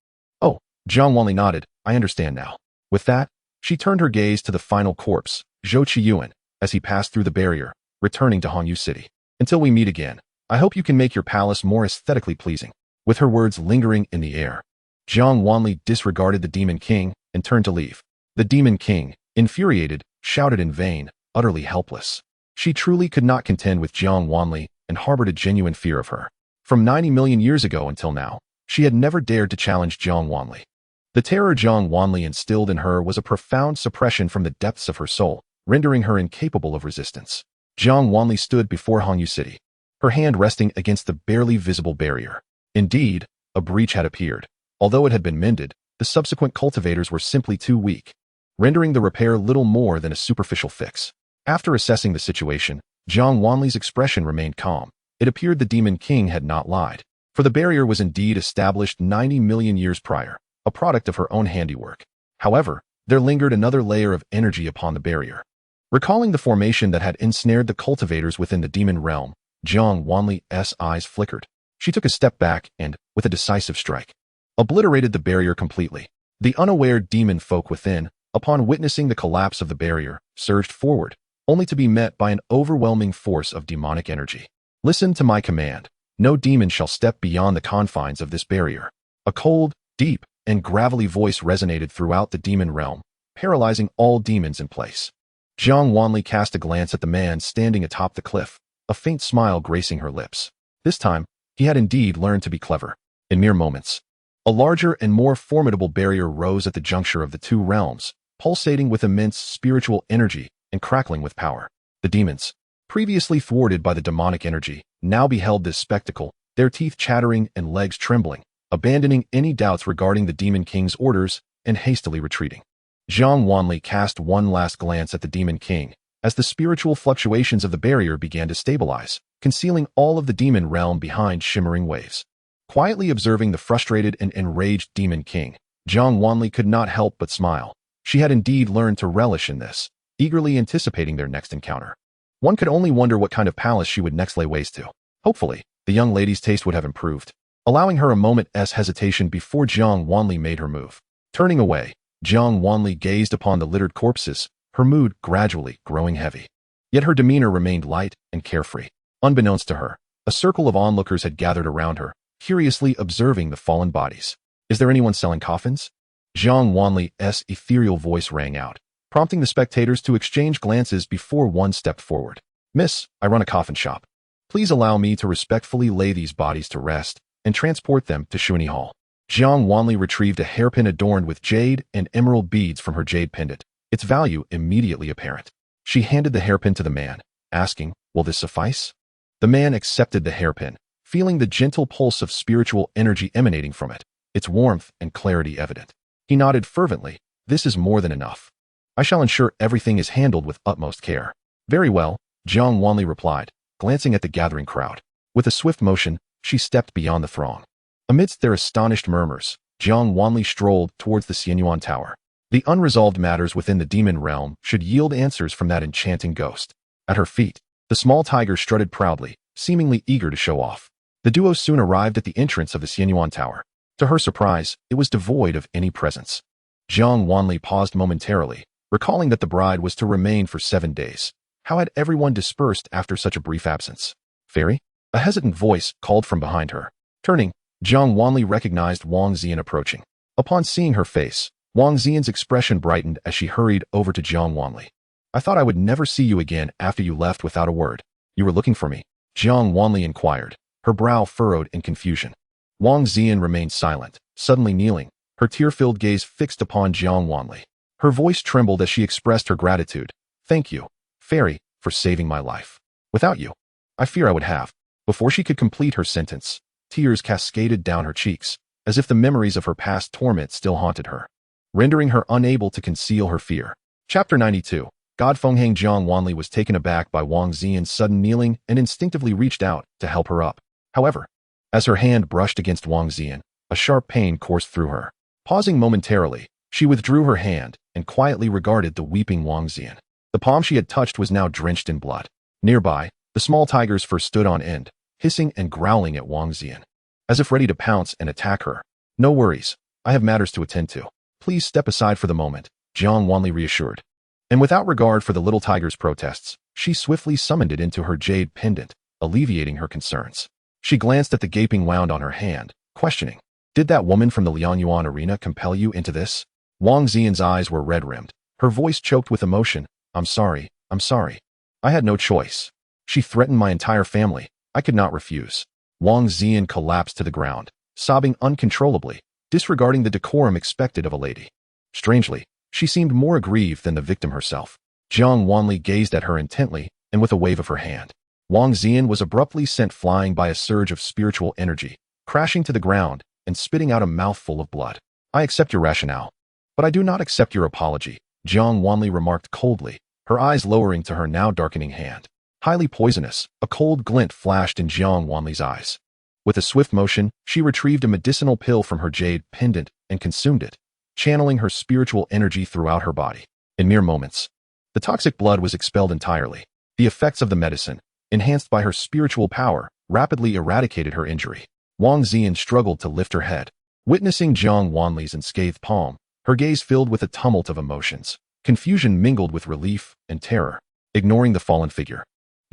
Oh, Jiang Wanli nodded. I understand now. With that, she turned her gaze to the final corpse, Zhou Qiyuan, as he passed through the barrier, returning to Hongyu City. Until we meet again, I hope you can make your palace more aesthetically pleasing. With her words lingering in the air, Jiang Wanli disregarded the Demon King and turned to leave. The Demon King, infuriated, shouted in vain, utterly helpless. She truly could not contend with Jiang Wanli and harbored a genuine fear of her. From 90 million years ago until now, she had never dared to challenge Jiang Wanli. The terror Jiang Wanli instilled in her was a profound suppression from the depths of her soul, rendering her incapable of resistance. Jiang Wanli stood before Hongyu City, her hand resting against the barely visible barrier. Indeed, a breach had appeared. Although it had been mended, the subsequent cultivators were simply too weak, rendering the repair little more than a superficial fix. After assessing the situation, Jiang Wanli's expression remained calm. It appeared the Demon King had not lied. For the barrier was indeed established 90 million years prior, a product of her own handiwork. However, there lingered another layer of energy upon the barrier. Recalling the formation that had ensnared the cultivators within the demon realm, Jiang Wanli's eyes flickered. She took a step back and, with a decisive strike, obliterated the barrier completely. The unaware demon folk within, upon witnessing the collapse of the barrier, surged forward, only to be met by an overwhelming force of demonic energy. Listen to my command. No demon shall step beyond the confines of this barrier. A cold, deep, and gravelly voice resonated throughout the demon realm, paralyzing all demons in place. Jiang Wanli cast a glance at the man standing atop the cliff, a faint smile gracing her lips. This time, he had indeed learned to be clever. In mere moments, a larger and more formidable barrier rose at the juncture of the two realms, pulsating with immense spiritual energy and crackling with power. The demons, previously thwarted by the demonic energy, now beheld this spectacle, their teeth chattering and legs trembling, abandoning any doubts regarding the Demon King's orders and hastily retreating. Jiang Wanli cast one last glance at the Demon King, as the spiritual fluctuations of the barrier began to stabilize, concealing all of the demon realm behind shimmering waves. Quietly observing the frustrated and enraged Demon King, Jiang Wanli could not help but smile. She had indeed learned to relish in this, eagerly anticipating their next encounter. One could only wonder what kind of palace she would next lay waste to. Hopefully, the young lady's taste would have improved, allowing her a moment's hesitation before Jiang Wanli made her move. Turning away, Jiang Wanli gazed upon the littered corpses, her mood gradually growing heavy. Yet her demeanor remained light and carefree. Unbeknownst to her, a circle of onlookers had gathered around her, curiously observing the fallen bodies. Is there anyone selling coffins? Jiang Wanli's ethereal voice rang out, prompting the spectators to exchange glances before one stepped forward. Miss, I run a coffin shop. Please allow me to respectfully lay these bodies to rest and transport them to Shuni Hall. Jiang Wanli retrieved a hairpin adorned with jade and emerald beads from her jade pendant, its value immediately apparent. She handed the hairpin to the man, asking, will this suffice? The man accepted the hairpin, feeling the gentle pulse of spiritual energy emanating from it, its warmth and clarity evident. He nodded fervently. This is more than enough. I shall ensure everything is handled with utmost care. Very well, Jiang Wanli replied, glancing at the gathering crowd. With a swift motion, she stepped beyond the throng. Amidst their astonished murmurs, Jiang Wanli strolled towards the Xianyuan Tower. The unresolved matters within the demon realm should yield answers from that enchanting ghost. At her feet, the small tiger strutted proudly, seemingly eager to show off. The duo soon arrived at the entrance of the Xianyuan Tower. To her surprise, it was devoid of any presence. Jiang Wanli paused momentarily, recalling that the bride was to remain for 7 days. How had everyone dispersed after such a brief absence? Fairy? A hesitant voice called from behind her. Turning, Jiang Wanli recognized Wang Xian approaching. Upon seeing her face, Wang Xian's expression brightened as she hurried over to Jiang Wanli. I thought I would never see you again after you left without a word. You were looking for me? Jiang Wanli inquired, her brow furrowed in confusion. Wang Xian remained silent, suddenly kneeling, her tear-filled gaze fixed upon Jiang Wanli. Her voice trembled as she expressed her gratitude. Thank you, Fairy, for saving my life. Without you, I fear I would have. Before she could complete her sentence, tears cascaded down her cheeks, as if the memories of her past torment still haunted her, rendering her unable to conceal her fear. Chapter 92. God Fenghang. Jiang Wanli was taken aback by Wang Xian's sudden kneeling and instinctively reached out to help her up. However, as her hand brushed against Wang Xian, a sharp pain coursed through her. Pausing momentarily, she withdrew her hand and quietly regarded the weeping Wang Xian. The palm she had touched was now drenched in blood. Nearby, the small tigers first stood on end, hissing and growling at Wang Xian, as if ready to pounce and attack her. No worries, I have matters to attend to. Please step aside for the moment, Jiang Wanli reassured. And without regard for the little tiger's protests, she swiftly summoned it into her jade pendant, alleviating her concerns. She glanced at the gaping wound on her hand, questioning, did that woman from the Lianyuan arena compel you into this? Wang Xian's eyes were red-rimmed, her voice choked with emotion. I'm sorry. I had no choice. She threatened my entire family. I could not refuse. Wang Xian collapsed to the ground, sobbing uncontrollably, disregarding the decorum expected of a lady. Strangely, she seemed more aggrieved than the victim herself. Jiang Wanli gazed at her intently, and with a wave of her hand, Wang Xian was abruptly sent flying by a surge of spiritual energy, crashing to the ground and spitting out a mouthful of blood. I accept your rationale, but I do not accept your apology, Jiang Wanli remarked coldly, her eyes lowering to her now darkening hand. Highly poisonous, a cold glint flashed in Jiang Wanli's eyes. With a swift motion, she retrieved a medicinal pill from her jade pendant and consumed it, channeling her spiritual energy throughout her body. In mere moments, the toxic blood was expelled entirely. The effects of the medicine, enhanced by her spiritual power, rapidly eradicated her injury. Wang Xian struggled to lift her head. Witnessing Jiang Wanli's unscathed palm, her gaze filled with a tumult of emotions. Confusion mingled with relief and terror. Ignoring the fallen figure,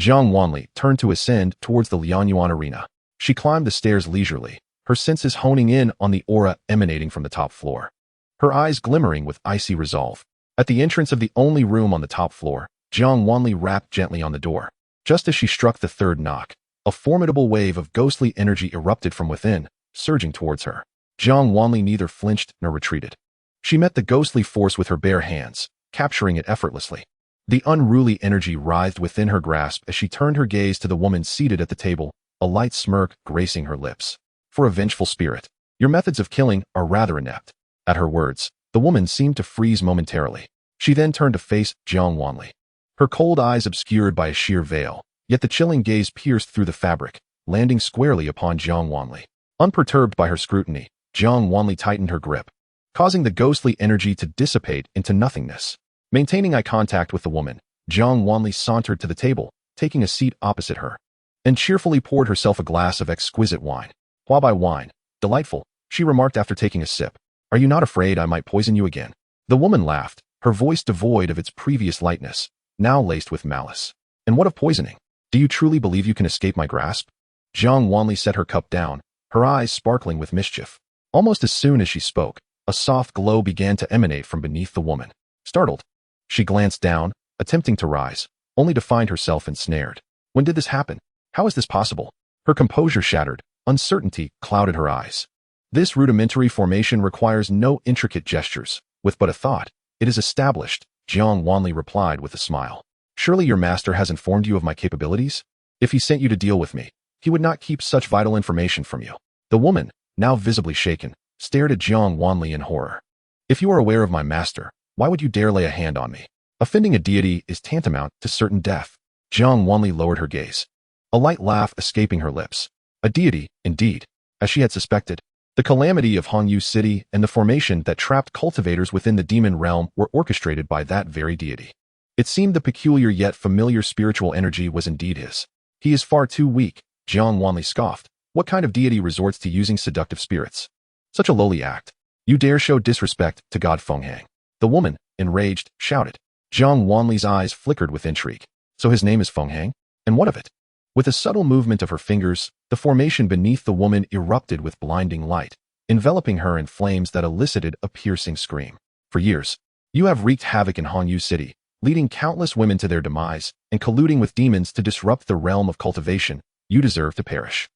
Jiang Wanli turned to ascend towards the Lianyuan arena. She climbed the stairs leisurely, her senses honing in on the aura emanating from the top floor. Her eyes glimmering with icy resolve. At the entrance of the only room on the top floor, Jiang Wanli rapped gently on the door. Just as she struck the third knock, a formidable wave of ghostly energy erupted from within, surging towards her. Jiang Wanli neither flinched nor retreated. She met the ghostly force with her bare hands, capturing it effortlessly. The unruly energy writhed within her grasp as she turned her gaze to the woman seated at the table, a light smirk gracing her lips. For a vengeful spirit, your methods of killing are rather inept. At her words, the woman seemed to freeze momentarily. She then turned to face Jiang Wanli. Her cold eyes obscured by a sheer veil, yet the chilling gaze pierced through the fabric, landing squarely upon Jiang Wanli. Unperturbed by her scrutiny, Jiang Wanli tightened her grip, causing the ghostly energy to dissipate into nothingness. Maintaining eye contact with the woman, Jiang Wanli sauntered to the table, taking a seat opposite her, and cheerfully poured herself a glass of exquisite wine. Hua Bai wine, delightful, she remarked after taking a sip. Are you not afraid I might poison you again? The woman laughed, her voice devoid of its previous lightness, now laced with malice. And what of poisoning? Do you truly believe you can escape my grasp? Jiang Wanli set her cup down, her eyes sparkling with mischief. Almost as soon as she spoke, a soft glow began to emanate from beneath the woman. Startled, she glanced down, attempting to rise, only to find herself ensnared. When did this happen? How is this possible? Her composure shattered, uncertainty clouded her eyes. This rudimentary formation requires no intricate gestures. With but a thought, it is established, Jiang Wanli replied with a smile. Surely your master has informed you of my capabilities? If he sent you to deal with me, he would not keep such vital information from you. The woman, now visibly shaken, stared at Jiang Wanli in horror. If you are aware of my master, why would you dare lay a hand on me? Offending a deity is tantamount to certain death. Jiang Wanli lowered her gaze, a light laugh escaping her lips. A deity, indeed, as she had suspected. The calamity of Hongyu City and the formation that trapped cultivators within the demon realm were orchestrated by that very deity. It seemed the peculiar yet familiar spiritual energy was indeed his. He is far too weak, Jiang Wanli scoffed. What kind of deity resorts to using seductive spirits? Such a lowly act. You dare show disrespect to God Fenghang. The woman, enraged, shouted. Jiang Wanli's eyes flickered with intrigue. So his name is Fenghang? And what of it? With a subtle movement of her fingers, the formation beneath the woman erupted with blinding light, enveloping her in flames that elicited a piercing scream. For years, you have wreaked havoc in Hongyu City, leading countless women to their demise and colluding with demons to disrupt the realm of cultivation. You deserve to perish.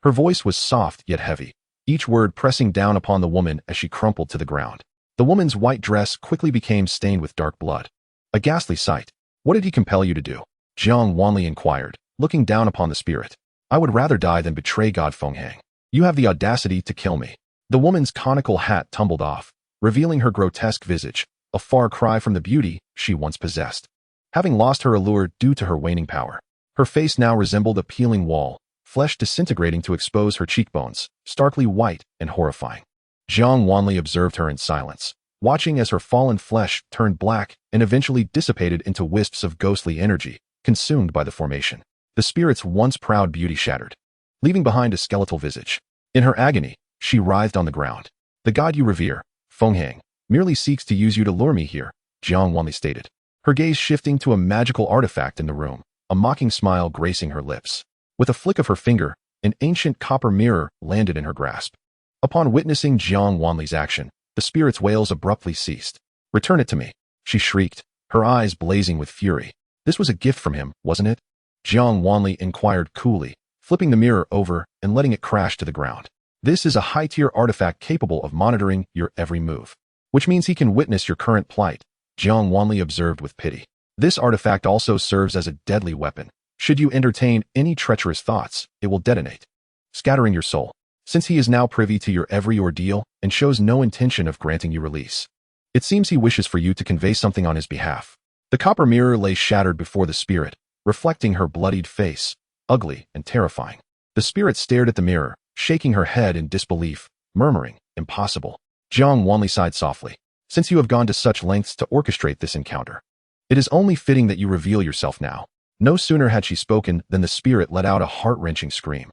Her voice was soft yet heavy, each word pressing down upon the woman as she crumpled to the ground. The woman's white dress quickly became stained with dark blood. A ghastly sight. What did he compel you to do? Jiang Wanli inquired, looking down upon the spirit. I would rather die than betray God Fenghang. You have the audacity to kill me. The woman's conical hat tumbled off, revealing her grotesque visage, a far cry from the beauty she once possessed. Having lost her allure due to her waning power, her face now resembled a peeling wall, flesh disintegrating to expose her cheekbones, starkly white and horrifying. Jiang Wanli observed her in silence, watching as her fallen flesh turned black and eventually dissipated into wisps of ghostly energy, consumed by the formation. The spirit's once proud beauty shattered, leaving behind a skeletal visage. In her agony, she writhed on the ground. The god you revere, Fenghang, merely seeks to use you to lure me here, Jiang Wanli stated, her gaze shifting to a magical artifact in the room, a mocking smile gracing her lips. With a flick of her finger, an ancient copper mirror landed in her grasp. Upon witnessing Jiang Wanli's action, the spirit's wails abruptly ceased. Return it to me, she shrieked, her eyes blazing with fury. This was a gift from him, wasn't it? Jiang Wanli inquired coolly, flipping the mirror over and letting it crash to the ground. This is a high-tier artifact capable of monitoring your every move, which means he can witness your current plight, Jiang Wanli observed with pity. This artifact also serves as a deadly weapon. Should you entertain any treacherous thoughts, it will detonate, scattering your soul. Since he is now privy to your every ordeal and shows no intention of granting you release, it seems he wishes for you to convey something on his behalf. The copper mirror lay shattered before the spirit, reflecting her bloodied face, ugly and terrifying. The spirit stared at the mirror, shaking her head in disbelief, murmuring, "Impossible." Jiang Wanli sighed softly. "Since you have gone to such lengths to orchestrate this encounter, it is only fitting that you reveal yourself now." No sooner had she spoken than the spirit let out a heart-wrenching scream.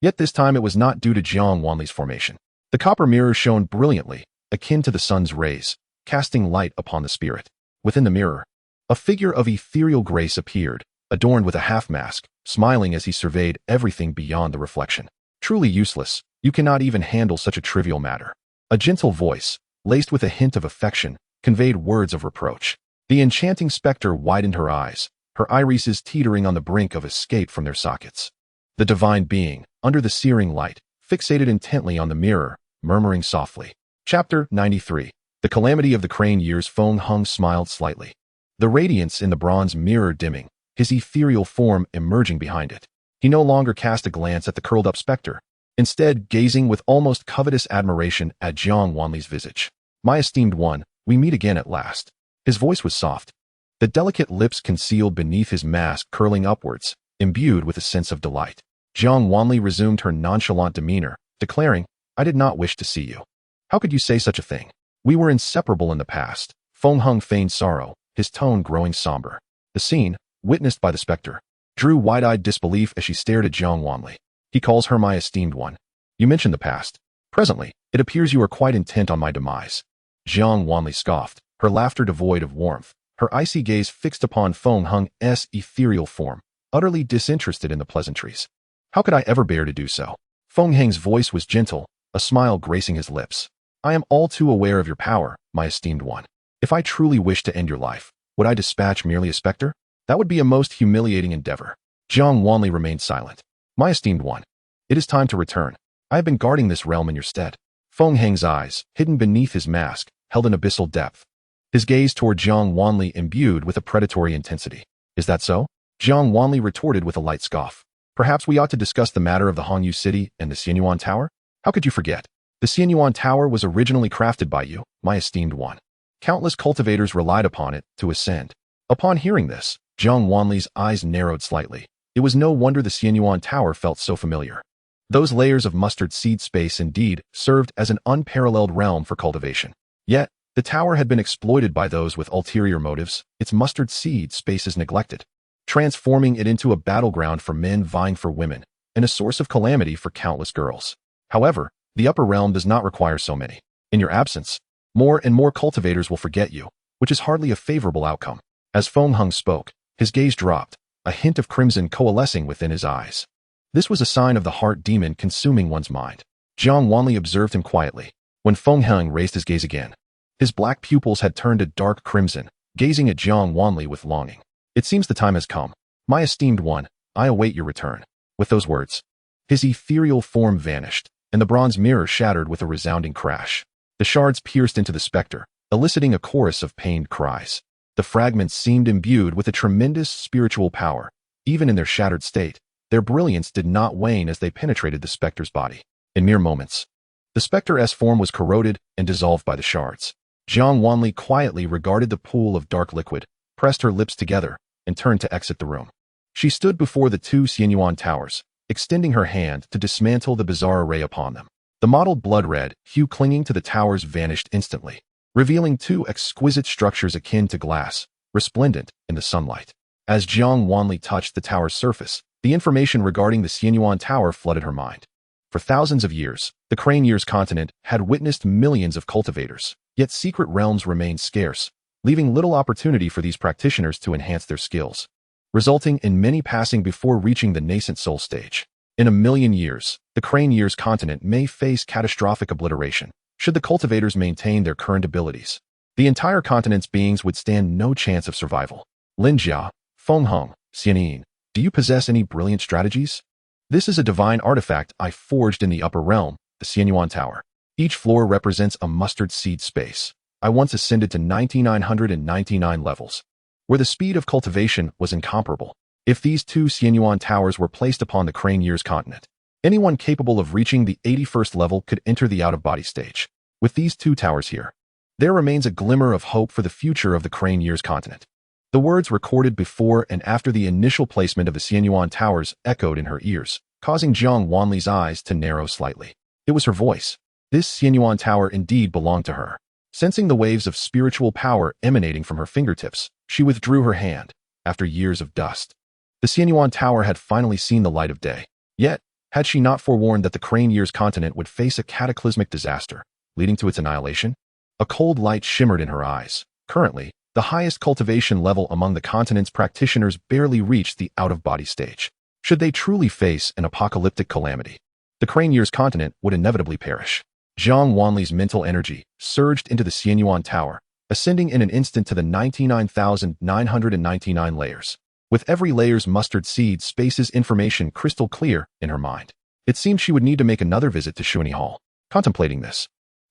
Yet this time it was not due to Jiang Wanli's formation. The copper mirror shone brilliantly, akin to the sun's rays, casting light upon the spirit. Within the mirror, a figure of ethereal grace appeared, adorned with a half-mask, smiling as he surveyed everything beyond the reflection. "Truly useless, you cannot even handle such a trivial matter." A gentle voice, laced with a hint of affection, conveyed words of reproach. The enchanting specter widened her eyes, her irises teetering on the brink of escape from their sockets. The divine being, under the searing light, fixated intently on the mirror, murmuring softly. Chapter 93. The Calamity of the Crane Years. Feng Hung smiled slightly. The radiance in the bronze mirror dimming, his ethereal form emerging behind it. He no longer cast a glance at the curled-up specter, instead gazing with almost covetous admiration at Jiang Wanli's visage. "My esteemed one, we meet again at last." His voice was soft, the delicate lips concealed beneath his mask curling upwards, imbued with a sense of delight. Jiang Wanli resumed her nonchalant demeanor, declaring, "I did not wish to see you." "How could you say such a thing? We were inseparable in the past." Feng Hung feigned sorrow, his tone growing somber. The scene, witnessed by the specter, drew wide-eyed disbelief as she stared at Jiang Wanli. "He calls her my esteemed one. You mentioned the past. Presently, it appears you are quite intent on my demise." Jiang Wanli scoffed, her laughter devoid of warmth, her icy gaze fixed upon Feng Hung's ethereal form, utterly disinterested in the pleasantries. "How could I ever bear to do so?" Feng Hung's voice was gentle, a smile gracing his lips. "I am all too aware of your power, my esteemed one. If I truly wished to end your life, would I dispatch merely a specter? That would be a most humiliating endeavor." Jiang Wanli remained silent. "My esteemed one, it is time to return. I have been guarding this realm in your stead." Feng Hung's eyes, hidden beneath his mask, held an abyssal depth, his gaze toward Jiang Wanli imbued with a predatory intensity. "Is that so?" Jiang Wanli retorted with a light scoff. "Perhaps we ought to discuss the matter of the Hongyu City and the Xianyuan Tower? How could you forget? The Xianyuan Tower was originally crafted by you, my esteemed one. Countless cultivators relied upon it to ascend." Upon hearing this, Jiang Wanli's eyes narrowed slightly. It was no wonder the Xianyuan Tower felt so familiar. Those layers of mustard seed space indeed served as an unparalleled realm for cultivation. Yet, the tower had been exploited by those with ulterior motives, its mustard seed spaces neglected, transforming it into a battleground for men vying for women, and a source of calamity for countless girls. However, the upper realm does not require so many. In your absence, more and more cultivators will forget you, which is hardly a favorable outcome. As Feng Hung spoke, his gaze dropped, a hint of crimson coalescing within his eyes. This was a sign of the heart demon consuming one's mind. Jiang Wanli observed him quietly. When Feng Hung raised his gaze again, his black pupils had turned a dark crimson, gazing at Jiang Wanli with longing. "It seems the time has come. My esteemed one, I await your return." With those words, his ethereal form vanished, and the bronze mirror shattered with a resounding crash. The shards pierced into the specter, eliciting a chorus of pained cries. The fragments seemed imbued with a tremendous spiritual power. Even in their shattered state, their brilliance did not wane as they penetrated the specter's body. In mere moments, the specter's form was corroded and dissolved by the shards. Jiang Wanli quietly regarded the pool of dark liquid, pressed her lips together, and turned to exit the room. She stood before the two Xianyuan towers, extending her hand to dismantle the bizarre array upon them. The mottled blood-red hue clinging to the towers vanished instantly, revealing two exquisite structures akin to glass, resplendent in the sunlight. As Jiang Wanli touched the tower's surface, the information regarding the Xianyuan Tower flooded her mind. For thousands of years, the Crane Years continent had witnessed millions of cultivators, yet secret realms remained scarce, leaving little opportunity for these practitioners to enhance their skills, resulting in many passing before reaching the nascent soul stage. In a million years, the Crane Years continent may face catastrophic obliteration, should the cultivators maintain their current abilities. The entire continent's beings would stand no chance of survival. Linjia, Feng Hung, Xianyin, do you possess any brilliant strategies? This is a divine artifact I forged in the upper realm, the Xianyuan Tower. Each floor represents a mustard seed space. I once ascended to 9,999 levels, where the speed of cultivation was incomparable. If these two Xianyuan towers were placed upon the Crane Years continent, anyone capable of reaching the 81st level could enter the out-of-body stage. With these two towers here, there remains a glimmer of hope for the future of the Crane Years continent. The words recorded before and after the initial placement of the Xianyuan towers echoed in her ears, causing Jiang Wanli's eyes to narrow slightly. It was her voice. This Xianyuan tower indeed belonged to her. Sensing the waves of spiritual power emanating from her fingertips, she withdrew her hand, after years of dust. The Xianyuan tower had finally seen the light of day. Yet, had she not forewarned that the Crane Year's continent would face a cataclysmic disaster, leading to its annihilation? A cold light shimmered in her eyes. Currently, the highest cultivation level among the continent's practitioners barely reached the out-of-body stage. Should they truly face an apocalyptic calamity, the Crane Year's continent would inevitably perish. Jiang Wanli's mental energy surged into the Xianyuan tower, ascending in an instant to the 99,999 layers. With every layer's mustard seed spaces information crystal clear in her mind. It seemed she would need to make another visit to Xuanli Hall. Contemplating this,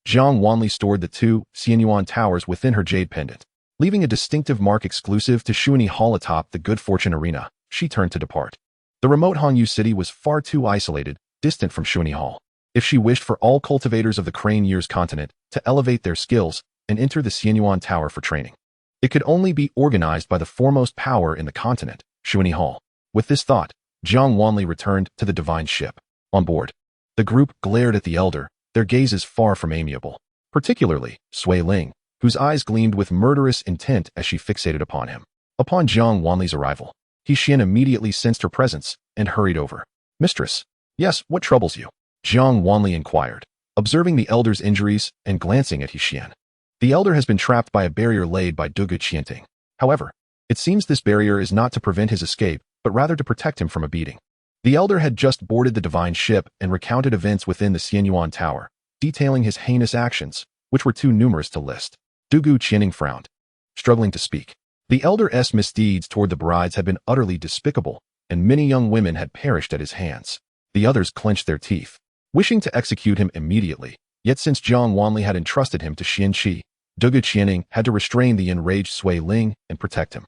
Jiang Wanli stored the 2 Xianyuan towers within her jade pendant. Leaving a distinctive mark exclusive to Xuanli Hall atop the Good Fortune Arena, she turned to depart. The remote Hongyu city was far too isolated, distant from Xuanli Hall. If she wished for all cultivators of the Crane Year's continent to elevate their skills and enter the Xianyuan Tower for training, it could only be organized by the foremost power in the continent, Xuanli Hall. With this thought, Jiang Wanli returned to the divine ship. On board, the group glared at the elder, their gazes far from amiable. Particularly, Sui Ling, whose eyes gleamed with murderous intent as she fixated upon him. Upon Jiang Wanli's arrival, Xian immediately sensed her presence and hurried over. Mistress. Yes, what troubles you? Jiang Wanli inquired, observing the elder's injuries and glancing at Xian. The elder has been trapped by a barrier laid by Dugu Qianting. However, it seems this barrier is not to prevent his escape, but rather to protect him from a beating. The elder had just boarded the divine ship and recounted events within the Xianyuan Tower, detailing his heinous actions, which were too numerous to list. Dugu Qianting frowned, struggling to speak. The elder's misdeeds toward the brides had been utterly despicable, and many young women had perished at his hands. The others clenched their teeth, wishing to execute him immediately. Yet since Jiang Wanli had entrusted him to Xianxi, Dugu Qianting had to restrain the enraged Sui Ling and protect him.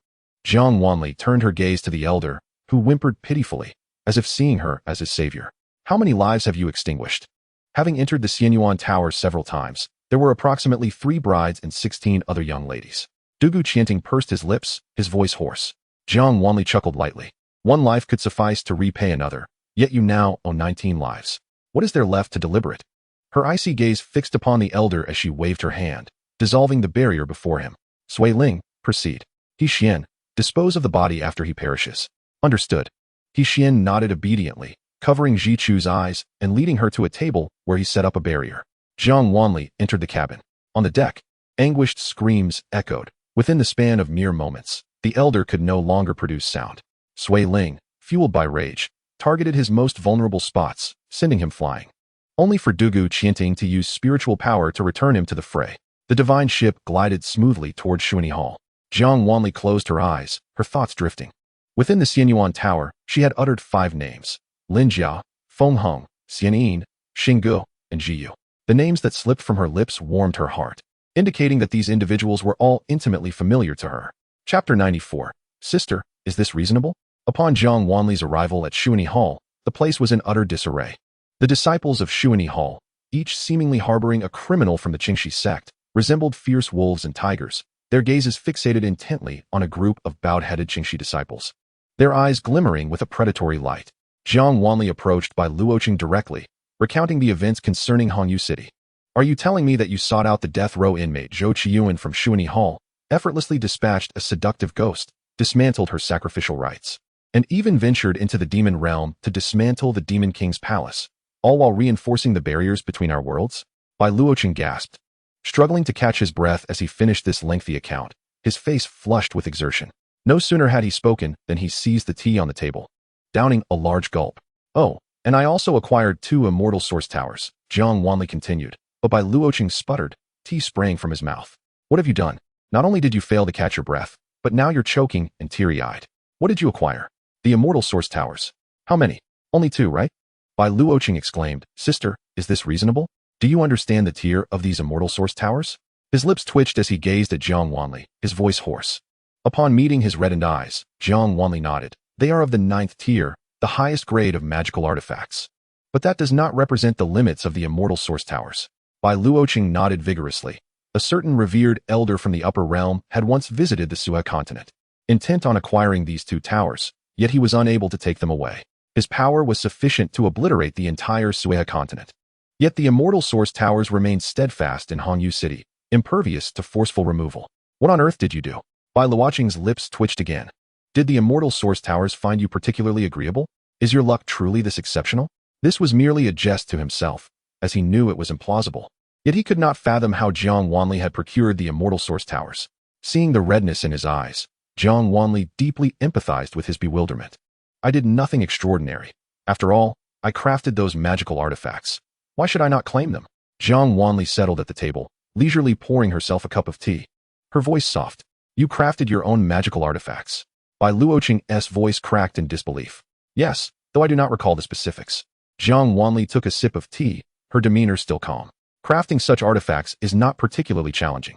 Jiang Wanli turned her gaze to the elder, who whimpered pitifully, as if seeing her as his savior. How many lives have you extinguished? Having entered the Xianyuan Tower several times, there were approximately 3 brides and 16 other young ladies. Dugu Qianting pursed his lips, his voice hoarse. Jiang Wanli chuckled lightly. 1 life could suffice to repay another, yet you now own 19 lives. What is there left to deliberate? Her icy gaze fixed upon the elder as she waved her hand, dissolving the barrier before him. Sui Ling, proceed. Xian, dispose of the body after he perishes. Understood. Xian nodded obediently, covering Jichu's eyes and leading her to a table where he set up a barrier. Jiang Wanli entered the cabin. On the deck, anguished screams echoed. Within the span of mere moments, the elder could no longer produce sound. Sui Ling, fueled by rage, targeted his most vulnerable spots, sending him flying. Only for Dugu Qianting to use spiritual power to return him to the fray. The divine ship glided smoothly toward Xuanli Hall. Jiang Wanli closed her eyes, her thoughts drifting. Within the Xianyuan Tower, she had uttered 5 names: Linjia, Fenghong, Xianyin, Xinggu, and Jiyu. The names that slipped from her lips warmed her heart, indicating that these individuals were all intimately familiar to her. Chapter 94. Sister, is this reasonable? Upon Jiang Wanli's arrival at Xuanli Hall, the place was in utter disarray. The disciples of Xuanli Hall, each seemingly harboring a criminal from the Qingxi sect, resembled fierce wolves and tigers, their gazes fixated intently on a group of bowed-headed Qingxi disciples, their eyes glimmering with a predatory light. Jiang Wanli approached by Luoqing directly, recounting the events concerning Hongyu City. Are you telling me that you sought out the death row inmate Zhou Qiyuan from Xuanli Hall, effortlessly dispatched a seductive ghost, dismantled her sacrificial rites, and even ventured into the demon realm to dismantle the Demon King's palace, all while reinforcing the barriers between our worlds? Bai Luoqing gasped, struggling to catch his breath as he finished this lengthy account, his face flushed with exertion. No sooner had he spoken than he seized the tea on the table, downing a large gulp. Oh, and I also acquired 2 immortal source towers, Jiang Wanli continued, but Bai Luoqing sputtered, tea spraying from his mouth. What have you done? Not only did you fail to catch your breath, but now you're choking and teary-eyed. What did you acquire? The immortal source towers. How many? Only 2, right? Bai Luoqing exclaimed, Sister, is this reasonable? Do you understand the tier of these immortal source towers? His lips twitched as he gazed at Jiang Wanli, his voice hoarse. Upon meeting his reddened eyes, Jiang Wanli nodded. They are of the 9th tier, the highest grade of magical artifacts. But that does not represent the limits of the immortal source towers. Bai Luoqing nodded vigorously. A certain revered elder from the upper realm had once visited the Sua continent, intent on acquiring these 2 towers, yet he was unable to take them away. His power was sufficient to obliterate the entire Sui continent. Yet the immortal source towers remained steadfast in Hongyu City, impervious to forceful removal. What on earth did you do? Bai Luoqing's lips twitched again. Did the immortal source towers find you particularly agreeable? Is your luck truly this exceptional? This was merely a jest to himself, as he knew it was implausible. Yet he could not fathom how Jiang Wanli had procured the immortal source towers. Seeing the redness in his eyes, Jiang Wanli deeply empathized with his bewilderment. I did nothing extraordinary. After all, I crafted those magical artifacts. Why should I not claim them? Jiang Wanli settled at the table, leisurely pouring herself a cup of tea. Her voice soft. You crafted your own magical artifacts. Bai Luoqing's voice cracked in disbelief. Yes, though I do not recall the specifics. Jiang Wanli took a sip of tea, her demeanor still calm. Crafting such artifacts is not particularly challenging.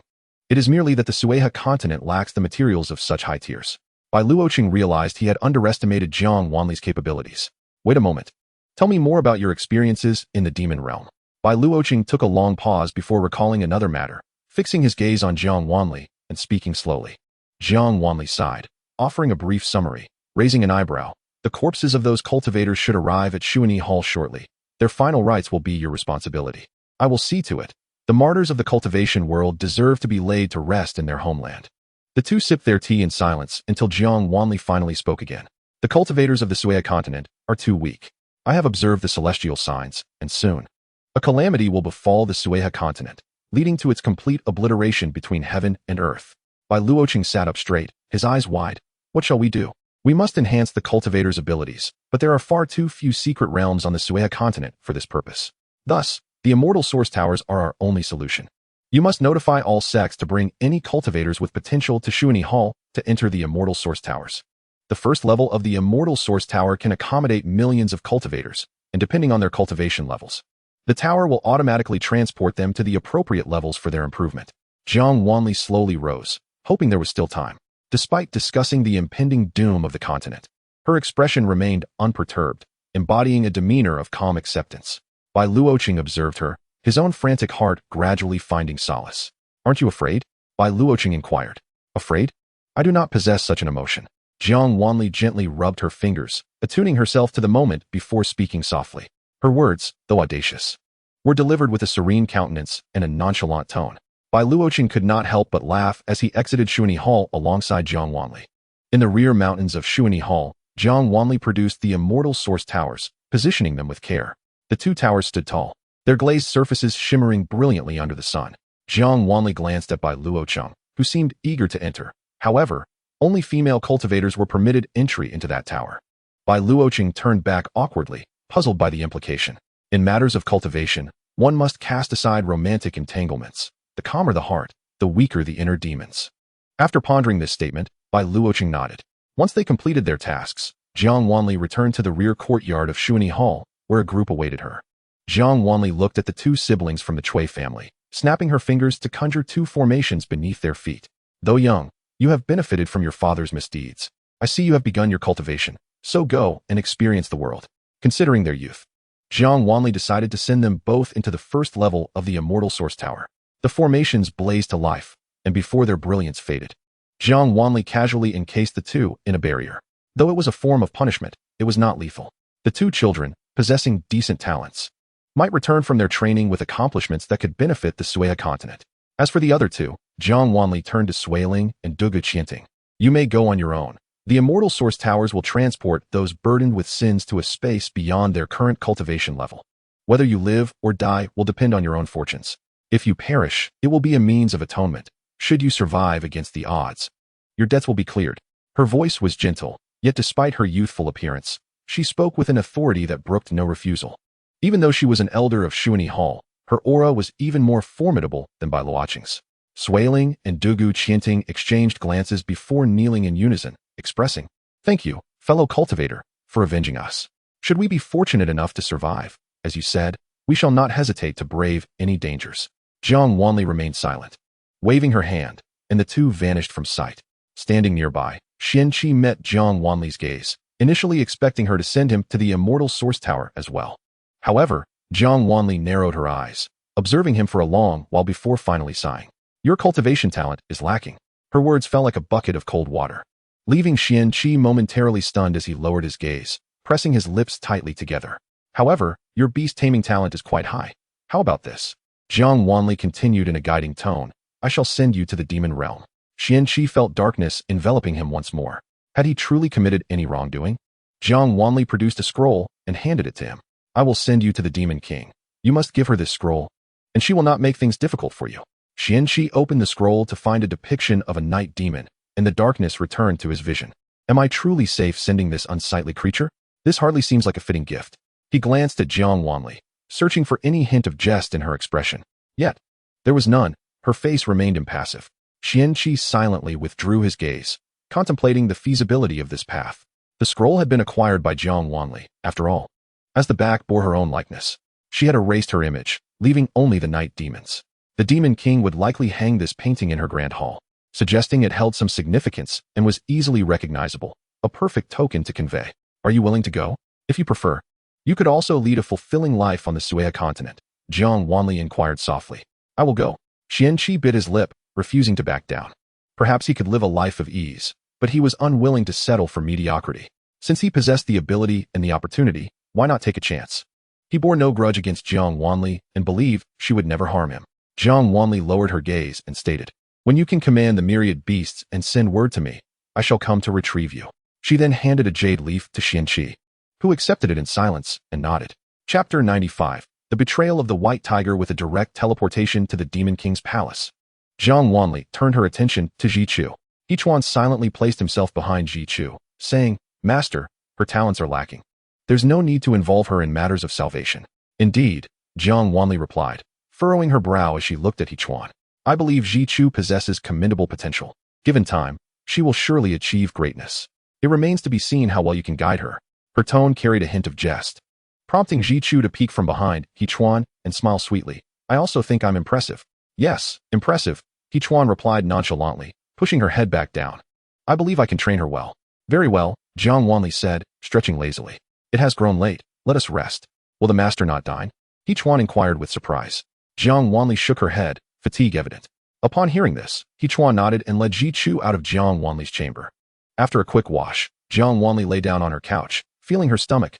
It is merely that the Sueha continent lacks the materials of such high tiers. Bai Luoqing realized he had underestimated Jiang Wanli's capabilities. Wait a moment. Tell me more about your experiences in the demon realm. Bai Luoqing took a long pause before recalling another matter, fixing his gaze on Jiang Wanli and speaking slowly. Jiang Wanli sighed, offering a brief summary, raising an eyebrow. The corpses of those cultivators should arrive at Xuanyi Hall shortly. Their final rites will be your responsibility. I will see to it. The martyrs of the cultivation world deserve to be laid to rest in their homeland. The two sipped their tea in silence until Jiang Wanli finally spoke again. The cultivators of the Sueha continent are too weak. I have observed the celestial signs, and soon, a calamity will befall the Sueha continent, leading to its complete obliteration between heaven and earth. Bai Luoqing sat up straight, his eyes wide. What shall we do? We must enhance the cultivators' abilities, but there are far too few secret realms on the Sueha continent for this purpose. Thus, the immortal source towers are our only solution. You must notify all sects to bring any cultivators with potential to Xuanyi Hall to enter the immortal source towers. The first level of the immortal source tower can accommodate millions of cultivators, and depending on their cultivation levels, the tower will automatically transport them to the appropriate levels for their improvement. Jiang Wanli slowly rose, hoping there was still time. Despite discussing the impending doom of the continent, her expression remained unperturbed, embodying a demeanor of calm acceptance. Bai Luoqing observed her, his own frantic heart gradually finding solace. Aren't you afraid? Bai Luoqing inquired. Afraid? I do not possess such an emotion. Jiang Wanli gently rubbed her fingers, attuning herself to the moment before speaking softly. Her words, though audacious, were delivered with a serene countenance and a nonchalant tone. Bai Luoqing could not help but laugh as he exited Xuanyi Hall alongside Jiang Wanli. In the rear mountains of Xuanyi Hall, Jiang Wanli produced the immortal source towers, positioning them with care. The two towers stood tall, their glazed surfaces shimmering brilliantly under the sun. Jiang Wanli glanced at Bai Luoqing, who seemed eager to enter. However, only female cultivators were permitted entry into that tower. Bai Luoqing turned back awkwardly, puzzled by the implication. In matters of cultivation, one must cast aside romantic entanglements. The calmer the heart, the weaker the inner demons. After pondering this statement, Bai Luoqing nodded. Once they completed their tasks, Jiang Wanli returned to the rear courtyard of Xuanyi Hall, where a group awaited her. Jiang Wanli looked at the two siblings from the Cui family, snapping her fingers to conjure two formations beneath their feet. Though young, you have benefited from your father's misdeeds. I see you have begun your cultivation, so go and experience the world. Considering their youth, Jiang Wanli decided to send them both into the first level of the immortal source tower. The formations blazed to life, and before their brilliance faded, Jiang Wanli casually encased the two in a barrier. Though it was a form of punishment, it was not lethal. The two children, possessing decent talents, might return from their training with accomplishments that could benefit the Sueha continent. As for the other two, Jiang Wanli turned to Sui Ling and Dugu Qianting. You may go on your own. The immortal source towers will transport those burdened with sins to a space beyond their current cultivation level. Whether you live or die will depend on your own fortunes. If you perish, it will be a means of atonement. Should you survive against the odds, your debts will be cleared. Her voice was gentle, yet despite her youthful appearance, she spoke with an authority that brooked no refusal. Even though she was an elder of Xuanyi Hall, her aura was even more formidable than Bai Luoqing's. Sui Ling and Dugu Qianting exchanged glances before kneeling in unison, expressing, "Thank you, fellow cultivator, for avenging us. Should we be fortunate enough to survive, as you said, we shall not hesitate to brave any dangers." Jiang Wanli remained silent, waving her hand, and the two vanished from sight. Standing nearby, Xianxia met Jiang Wanli's gaze, initially expecting her to send him to the immortal source tower as well. However, Jiang Wanli narrowed her eyes, observing him for a long while before finally sighing. Your cultivation talent is lacking. Her words fell like a bucket of cold water, leaving Xianxia momentarily stunned as he lowered his gaze, pressing his lips tightly together. However, your beast-taming talent is quite high. How about this? Jiang Wanli continued in a guiding tone. I shall send you to the demon realm. Xianxia felt darkness enveloping him once more. Had he truly committed any wrongdoing? Jiang Wanli produced a scroll and handed it to him. I will send you to the demon king. You must give her this scroll, and she will not make things difficult for you. Xianxia opened the scroll to find a depiction of a night demon, and the darkness returned to his vision. Am I truly safe sending this unsightly creature? This hardly seems like a fitting gift. He glanced at Jiang Wanli, searching for any hint of jest in her expression. Yet, there was none. Her face remained impassive. Xianxia silently withdrew his gaze, contemplating the feasibility of this path. The scroll had been acquired by Jiang Wanli, after all. As the back bore her own likeness, she had erased her image, leaving only the night demons. The demon king would likely hang this painting in her grand hall, suggesting it held some significance and was easily recognizable, a perfect token to convey. Are you willing to go? If you prefer, you could also lead a fulfilling life on the Suea continent, Jiang Wanli inquired softly. I will go. Xianxia bit his lip, refusing to back down. Perhaps he could live a life of ease, but he was unwilling to settle for mediocrity. Since he possessed the ability and the opportunity, why not take a chance? He bore no grudge against Jiang Wanli and believed she would never harm him. Jiang Wanli lowered her gaze and stated, When you can command the myriad beasts and send word to me, I shall come to retrieve you. She then handed a jade leaf to Xianxia, who accepted it in silence and nodded. Chapter 95. The betrayal of the white tiger with a direct teleportation to the demon king's palace. Jiang Wanli turned her attention to Ji Chu. Yichuan silently placed himself behind Ji Chu, saying, Master, her talents are lacking. There's no need to involve her in matters of salvation. Indeed, Jiang Wanli replied, furrowing her brow as she looked at Yichuan. I believe Ji Chu possesses commendable potential. Given time, she will surely achieve greatness. It remains to be seen how well you can guide her. Her tone carried a hint of jest, prompting Ji Chu to peek from behind Yichuan and smile sweetly. I also think I'm impressive. Yes, impressive, Yichuan replied nonchalantly, pushing her head back down. I believe I can train her well. Very well, Jiang Wanli said, stretching lazily. It has grown late. Let us rest. Will the master not dine? Yichuan inquired with surprise. Jiang Wanli shook her head, fatigue evident. Upon hearing this, Yichuan nodded and led Ji Chu out of Jiang Wanli's chamber. After a quick wash, Jiang Wanli lay down on her couch, feeling her stomach.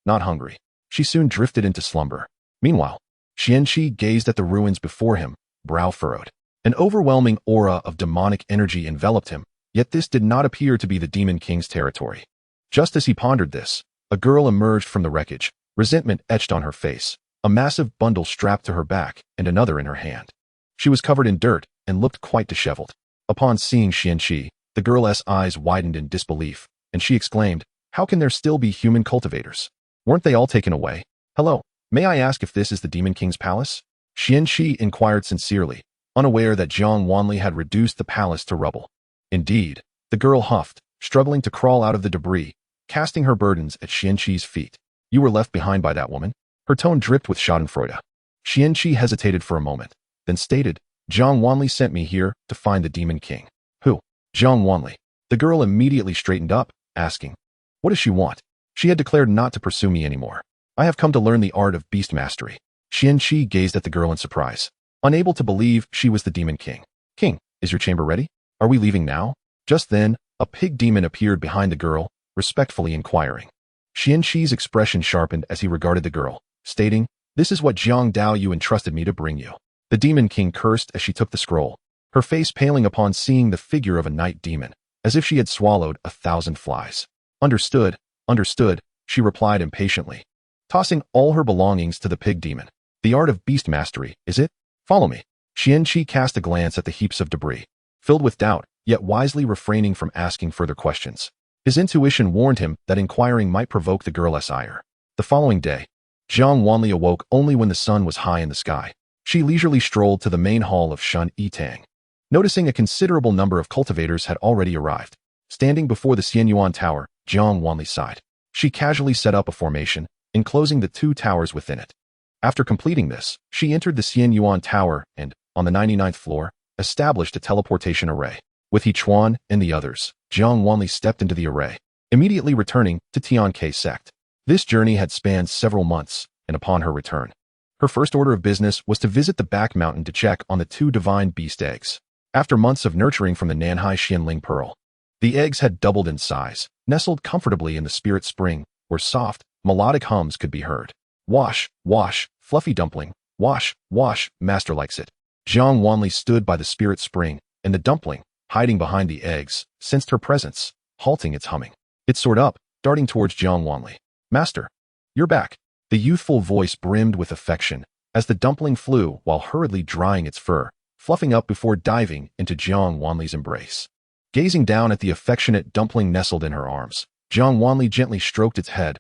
Not hungry. She soon drifted into slumber. Meanwhile, Xianxia gazed at the ruins before him, brow furrowed. An overwhelming aura of demonic energy enveloped him, yet this did not appear to be the demon king's territory. Just as he pondered this, a girl emerged from the wreckage, resentment etched on her face, a massive bundle strapped to her back and another in her hand. She was covered in dirt and looked quite disheveled. Upon seeing Xianxia, the girl's eyes widened in disbelief, and she exclaimed, How can there still be human cultivators? Weren't they all taken away? Hello, may I ask if this is the demon king's palace? Xianxia inquired sincerely, unaware that Jiang Wanli had reduced the palace to rubble. Indeed, the girl huffed, struggling to crawl out of the debris, casting her burdens at Xianxia's feet. You were left behind by that woman? Her tone dripped with schadenfreude. Xianxia hesitated for a moment, then stated, Jiang Wanli sent me here to find the demon king. Who? Jiang Wanli. The girl immediately straightened up, asking, What does she want? She had declared not to pursue me anymore. I have come to learn the art of beast mastery. Xianxia gazed at the girl in surprise, unable to believe she was the demon king. King, is your chamber ready? Are we leaving now? Just then, a pig demon appeared behind the girl, respectfully inquiring. Xianxia's expression sharpened as he regarded the girl, stating, This is what Jiang Dao you entrusted me to bring you. The demon king cursed as she took the scroll, her face paling upon seeing the figure of a night demon, as if she had swallowed 1,000 flies. Understood, she replied impatiently, tossing all her belongings to the pig demon. The art of beast mastery, is it? Follow me. Xianxia cast a glance at the heaps of debris, filled with doubt, yet wisely refraining from asking further questions. His intuition warned him that inquiring might provoke the girl's ire. The following day, Jiang Wanli awoke only when the sun was high in the sky. She leisurely strolled to the main hall of Shun Yitang. Noticing a considerable number of cultivators had already arrived. Standing before the Xianyuan Tower, Jiang Wanli sighed. She casually set up a formation, enclosing the 2 towers within it. After completing this, she entered the Xianyuan Tower and, on the 99th floor, established a teleportation array. With Yichuan and the others, Jiang Wanli stepped into the array, immediately returning to Tianke sect. This journey had spanned several months, and upon her return, her first order of business was to visit the back mountain to check on the 2 divine beast eggs. After months of nurturing from the Nanhai Xianling pearl, the eggs had doubled in size, nestled comfortably in the spirit spring, where soft, melodic hums could be heard. Wash, wash, fluffy dumpling, wash, wash, master likes it. Jiang Wanli stood by the spirit spring, and the dumpling, hiding behind the eggs, sensed her presence, halting its humming. It soared up, darting towards Jiang Wanli. Master, you're back. The youthful voice brimmed with affection, as the dumpling flew while hurriedly drying its fur, fluffing up before diving into Jiang Wanli's embrace. Gazing down at the affectionate dumpling nestled in her arms, Jiang Wanli gently stroked its head.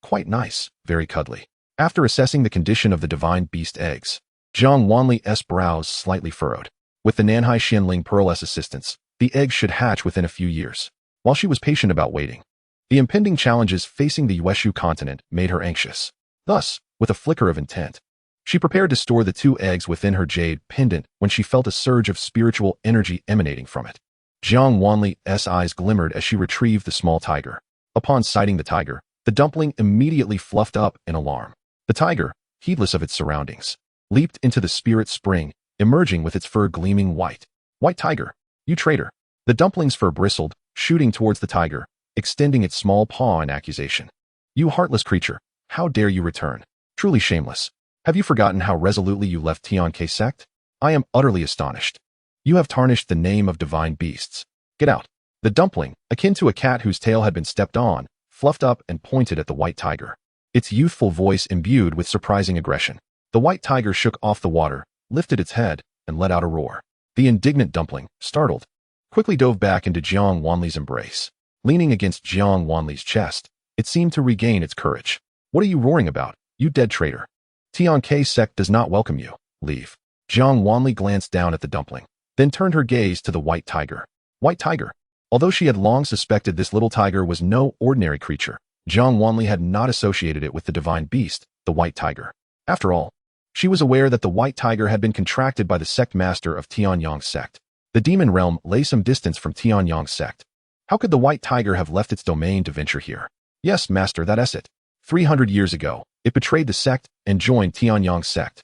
Quite nice, very cuddly. After assessing the condition of the divine beast eggs, Jiang Wanli's brows slightly furrowed. With the Nanhai Xianling Pearl's assistance, the eggs should hatch within a few years. While she was patient about waiting, the impending challenges facing the Yueshu continent made her anxious. Thus, with a flicker of intent, she prepared to store the 2 eggs within her jade pendant when she felt a surge of spiritual energy emanating from it. Jiang Wanli's eyes glimmered as she retrieved the small tiger. Upon sighting the tiger, the dumpling immediately fluffed up in alarm. The tiger, heedless of its surroundings, leaped into the spirit spring, emerging with its fur gleaming white. White tiger, you traitor! The dumpling's fur bristled, shooting towards the tiger, extending its small paw in accusation. You heartless creature, how dare you return? Truly shameless. Have you forgotten how resolutely you left Tianke sect? I am utterly astonished. You have tarnished the name of divine beasts. Get out. The dumpling, akin to a cat whose tail had been stepped on, fluffed up and pointed at the white tiger, its youthful voice imbued with surprising aggression. The white tiger shook off the water, lifted its head, and let out a roar. The indignant dumpling, startled, quickly dove back into Jiang Wanli's embrace. Leaning against Jiang Wanli's chest, it seemed to regain its courage. What are you roaring about, you dead traitor? Tianke sect does not welcome you. Leave. Jiang Wanli glanced down at the dumpling, then turned her gaze to the white tiger. White tiger. Although she had long suspected this little tiger was no ordinary creature, Jiang Wanli had not associated it with the divine beast, the white tiger. After all, she was aware that the white tiger had been contracted by the sect master of Tianyang sect. The demon realm lay some distance from Tianyang sect. How could the white tiger have left its domain to venture here? Yes, master, that's it. 300 years ago, it betrayed the sect and joined Tianyang sect.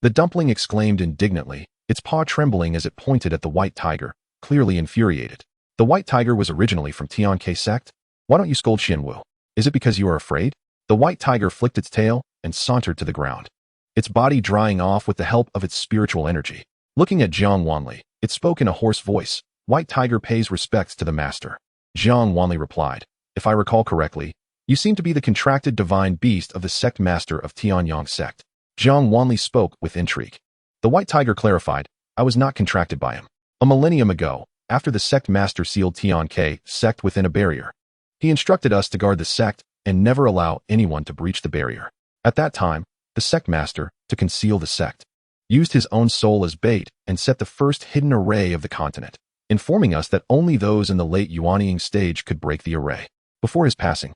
The dumpling exclaimed indignantly, its paw trembling as it pointed at the white tiger, clearly infuriated. The white tiger was originally from Tianke sect? Why don't you scold Xianwu? Is it because you are afraid? The white tiger flicked its tail and sauntered to the ground, its body drying off with the help of its spiritual energy. Looking at Jiang Wanli, it spoke in a hoarse voice. White tiger pays respects to the master. Jiang Wanli replied, if I recall correctly, you seem to be the contracted divine beast of the sect master of Tianyang sect. Jiang Wanli spoke with intrigue. The white tiger clarified, I was not contracted by him. A millennium ago, after the sect master sealed Tianke sect within a barrier, he instructed us to guard the sect and never allow anyone to breach the barrier. At that time, the sect master, to conceal the sect, used his own soul as bait and set the first hidden array of the continent, informing us that only those in the late Yuanying stage could break the array. Before his passing,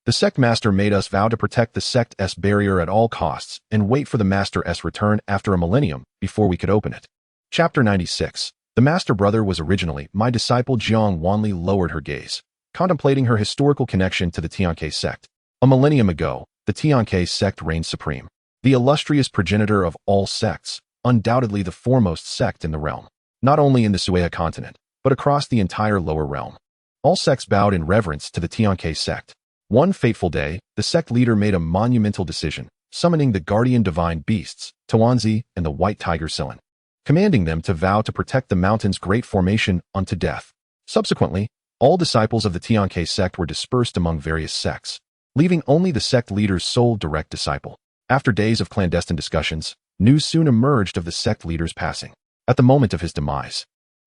the sect master made us vow to protect the sect's barrier at all costs and wait for the master's return after a millennium before we could open it. Chapter 96. The master brother was originally my disciple. Jiang Wanli lowered her gaze, contemplating her historical connection to the Tianke sect. A millennium ago, the Tianke sect reigned supreme, the illustrious progenitor of all sects, undoubtedly the foremost sect in the realm, not only in the Sueha continent, but across the entire lower realm. All sects bowed in reverence to the Tianke sect. One fateful day, the sect leader made a monumental decision, summoning the guardian divine beasts, Tawanzi and the white tiger Silen, commanding them to vow to protect the mountain's great formation unto death. Subsequently, all disciples of the Tianke sect were dispersed among various sects, leaving only the sect leader's sole direct disciple. After days of clandestine discussions, news soon emerged of the sect leader's passing. At the moment of his demise,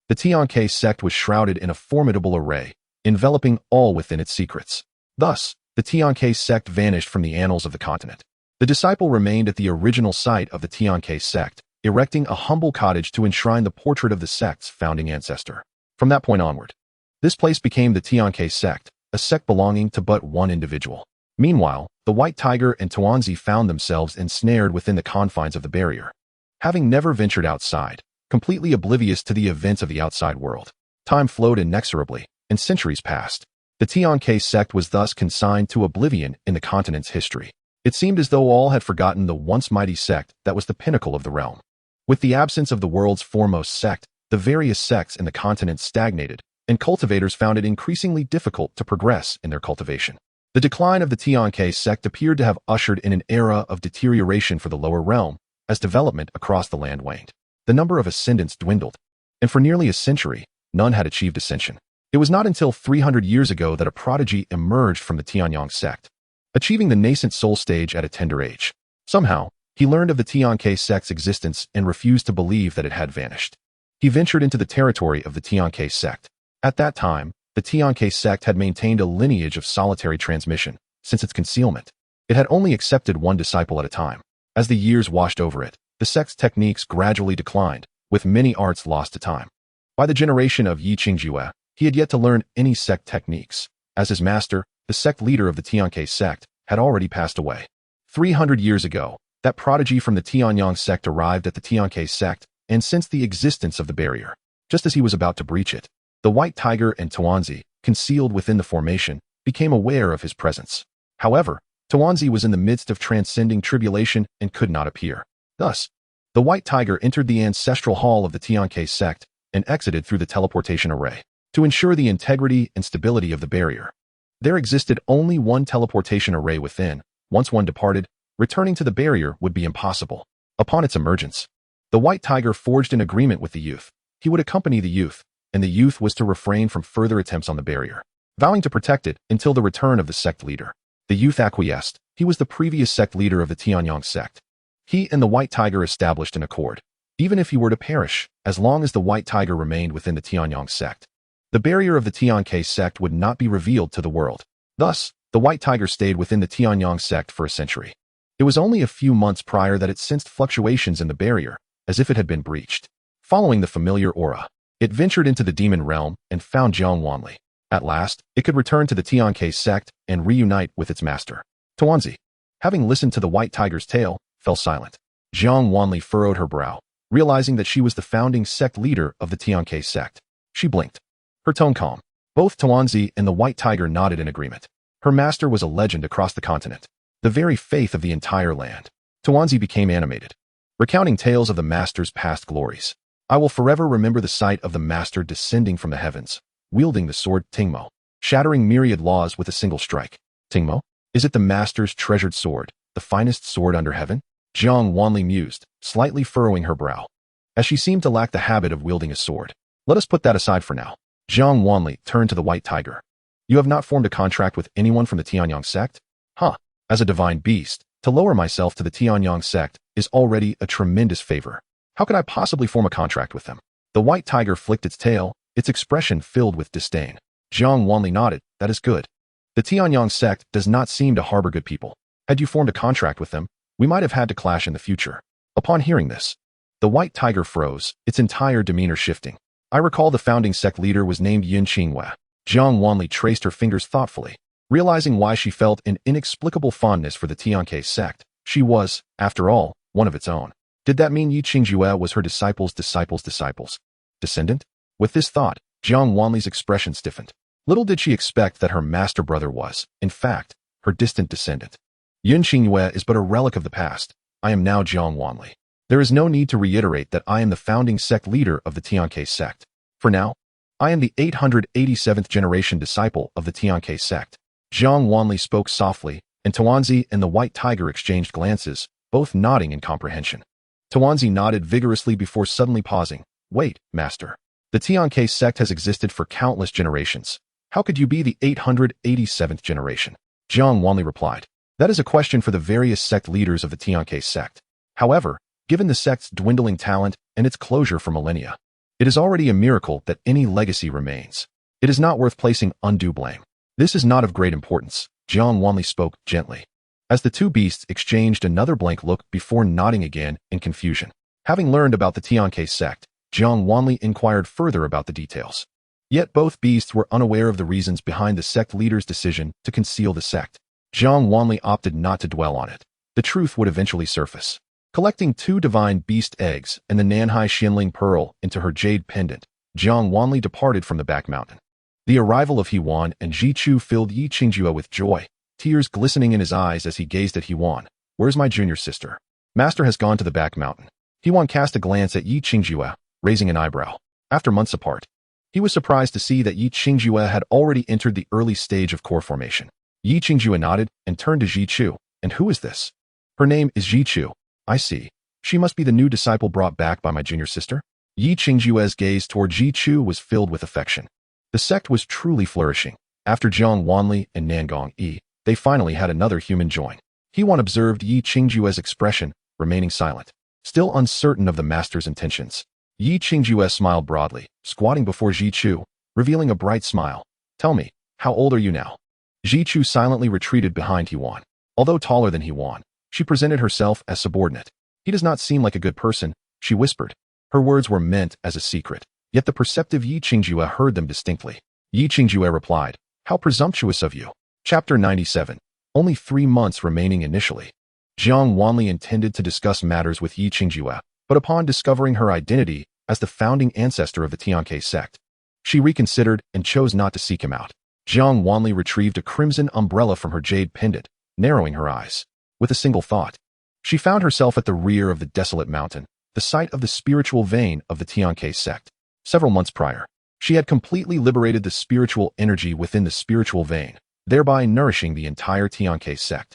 the Tianke sect was shrouded in a formidable array, enveloping all within its secrets. Thus, the Tianke sect vanished from the annals of the continent. The disciple remained at the original site of the Tianke sect, erecting a humble cottage to enshrine the portrait of the sect's founding ancestor. From that point onward, this place became the Tianke sect, a sect belonging to but one individual. Meanwhile, the white tiger and Tawanzi found themselves ensnared within the confines of the barrier, having never ventured outside, completely oblivious to the events of the outside world. Time flowed inexorably, and centuries passed. The Tianke sect was thus consigned to oblivion in the continent's history. It seemed as though all had forgotten the once mighty sect that was the pinnacle of the realm. With the absence of the world's foremost sect, the various sects in the continent stagnated, and cultivators found it increasingly difficult to progress in their cultivation. The decline of the Xianxiaaudiobooks sect appeared to have ushered in an era of deterioration for the lower realm, as development across the land waned. The number of ascendants dwindled, and for nearly a century, none had achieved ascension. It was not until 300 years ago that a prodigy emerged from the Xianxiaaudiobooks sect, achieving the nascent soul stage at a tender age. Somehow, he learned of the Xianxiaaudiobooks sect's existence and refused to believe that it had vanished. He ventured into the territory of the Xianxiaaudiobooks sect. At that time, the Xianxiaaudiobooks sect had maintained a lineage of solitary transmission. Since its concealment, it had only accepted one disciple at a time. As the years washed over it, the sect's techniques gradually declined, with many arts lost to time. By the generation of Xianxiadrama, he had yet to learn any sect techniques. As his master, the sect leader of the Xianxiaaudiobooks sect, had already passed away. 300 years ago, that prodigy from the Xianxiaaudiobooks sect arrived at the Xianxiaaudiobooks sect and sensed the existence of the barrier. Just as he was about to breach it, the white tiger and Tuanzi, concealed within the formation, became aware of his presence. However, Tuanzi was in the midst of transcending tribulation and could not appear. Thus, the white tiger entered the ancestral hall of the Xianxiaaudiobooks sect and exited through the teleportation array. To ensure the integrity and stability of the barrier, there existed only one teleportation array within. Once one departed, returning to the barrier would be impossible. Upon its emergence, the white tiger forged an agreement with the youth. He would accompany the youth, and the youth was to refrain from further attempts on the barrier, vowing to protect it until the return of the sect leader. The youth acquiesced. He was the previous sect leader of the Xianxiaaudiobooks sect. He and the white tiger established an accord. Even if he were to perish, as long as the white tiger remained within the Xianxiaaudiobooks sect, the barrier of the Xianxiaaudiobooks sect would not be revealed to the world. Thus, the white tiger stayed within the Xianxiaaudiobooks sect for a century. It was only a few months prior that it sensed fluctuations in the barrier, as if it had been breached. Following the familiar aura, it ventured into the demon realm and found Jiang Wanli. At last, it could return to the Xianxiaaudiobooks sect and reunite with its master. Tuanzi, having listened to the white tiger's tale, fell silent. Jiang Wanli furrowed her brow, realizing that she was the founding sect leader of the Xianxiaaudiobooks sect. She blinked, her tone calm. Both Tuanzi and the white tiger nodded in agreement. Her master was a legend across the continent, the very faith of the entire land. Tuanzi became animated, recounting tales of the master's past glories. I will forever remember the sight of the master descending from the heavens, wielding the sword Tingmo, shattering myriad laws with a single strike. Tingmo? Is it the master's treasured sword, the finest sword under heaven? Jiang Wanli mused, slightly furrowing her brow, as she seemed to lack the habit of wielding a sword. Let us put that aside for now. Jiang Wanli turned to the white tiger. You have not formed a contract with anyone from the Xianxiaaudiobooks sect? Huh. As a divine beast, to lower myself to the Xianxiaaudiobooks sect is already a tremendous favor. How could I possibly form a contract with them? The white tiger flicked its tail, its expression filled with disdain. Jiang Wanli nodded. That is good. The Xianxiaaudiobooks sect does not seem to harbor good people. Had you formed a contract with them, we might have had to clash in the future. Upon hearing this, the white tiger froze, its entire demeanor shifting. I recall the founding sect leader was named Xianxiadrama. Jiang Wanli traced her fingers thoughtfully, realizing why she felt an inexplicable fondness for the Xianxiaaudiobooks sect. She was, after all, one of its own. Did that mean Xianxiadrama was her disciples' descendant? With this thought, Jiang Wanli's expression stiffened. Little did she expect that her master brother was, in fact, her distant descendant. Xianxiadrama is but a relic of the past. I am now Jiang Wanli. There is no need to reiterate that I am the founding sect leader of the Xianxiaaudiobooks sect. For now, I am the 887th generation disciple of the Xianxiaaudiobooks sect. Jiang Wanli spoke softly, and Tuanzi and the white tiger exchanged glances, both nodding in comprehension. Tuanzi nodded vigorously before suddenly pausing. Wait, master. The Xianxiaaudiobooks sect has existed for countless generations. How could you be the 887th generation? Jiang Wanli replied. That is a question for the various sect leaders of the Xianxiaaudiobooks sect. However, given the sect's dwindling talent and its closure for millennia, it is already a miracle that any legacy remains. It is not worth placing undue blame. This is not of great importance, Jiang Wanli spoke gently, as the two beasts exchanged another blank look before nodding again in confusion. Having learned about the Xianxiaaudiobooks sect, Jiang Wanli inquired further about the details. Yet both beasts were unaware of the reasons behind the sect leader's decision to conceal the sect. Jiang Wanli opted not to dwell on it. The truth would eventually surface. Collecting 2 divine beast eggs and the Nanhai Xianling pearl into her jade pendant, Jiang Wanli departed from the back mountain. The arrival of Hewan and Jichu filled Xianxiadrama with joy, tears glistening in his eyes as he gazed at Hewan. Where's my junior sister? Master has gone to the back mountain. Hewan cast a glance at Xianxiadrama, raising an eyebrow. After months apart, he was surprised to see that Xianxiadrama had already entered the early stage of core formation. Yi Qingjue nodded and turned to Ji Chu. And who is this? Her name is Ji Chu. I see. She must be the new disciple brought back by my junior sister. Yi Qingjue's gaze toward Ji Chu was filled with affection. The sect was truly flourishing. After Jiang Wanli and Nangong Yi, they finally had another human join. He-Wan observed Yi Qingjue's expression, remaining silent, still uncertain of the master's intentions. Yi Qingjue smiled broadly, squatting before Ji Chu, revealing a bright smile. Tell me, how old are you now? Ji Chu silently retreated behind He-Wan. Although taller than He-Wan, she presented herself as subordinate. He does not seem like a good person, she whispered. Her words were meant as a secret, yet the perceptive Yi Qingjue heard them distinctly. Yi Qingjue replied, How presumptuous of you. Chapter 97. Only 3 months remaining initially. Jiang Wanli intended to discuss matters with Yi Qingjue, but upon discovering her identity as the founding ancestor of the Xianxiaaudiobooks sect, she reconsidered and chose not to seek him out. Jiang Wanli retrieved a crimson umbrella from her jade pendant, narrowing her eyes. With a single thought, she found herself at the rear of the desolate mountain, the site of the spiritual vein of the Xianxiaaudiobooks sect. Several months prior, she had completely liberated the spiritual energy within the spiritual vein, thereby nourishing the entire Xianxiaaudiobooks sect.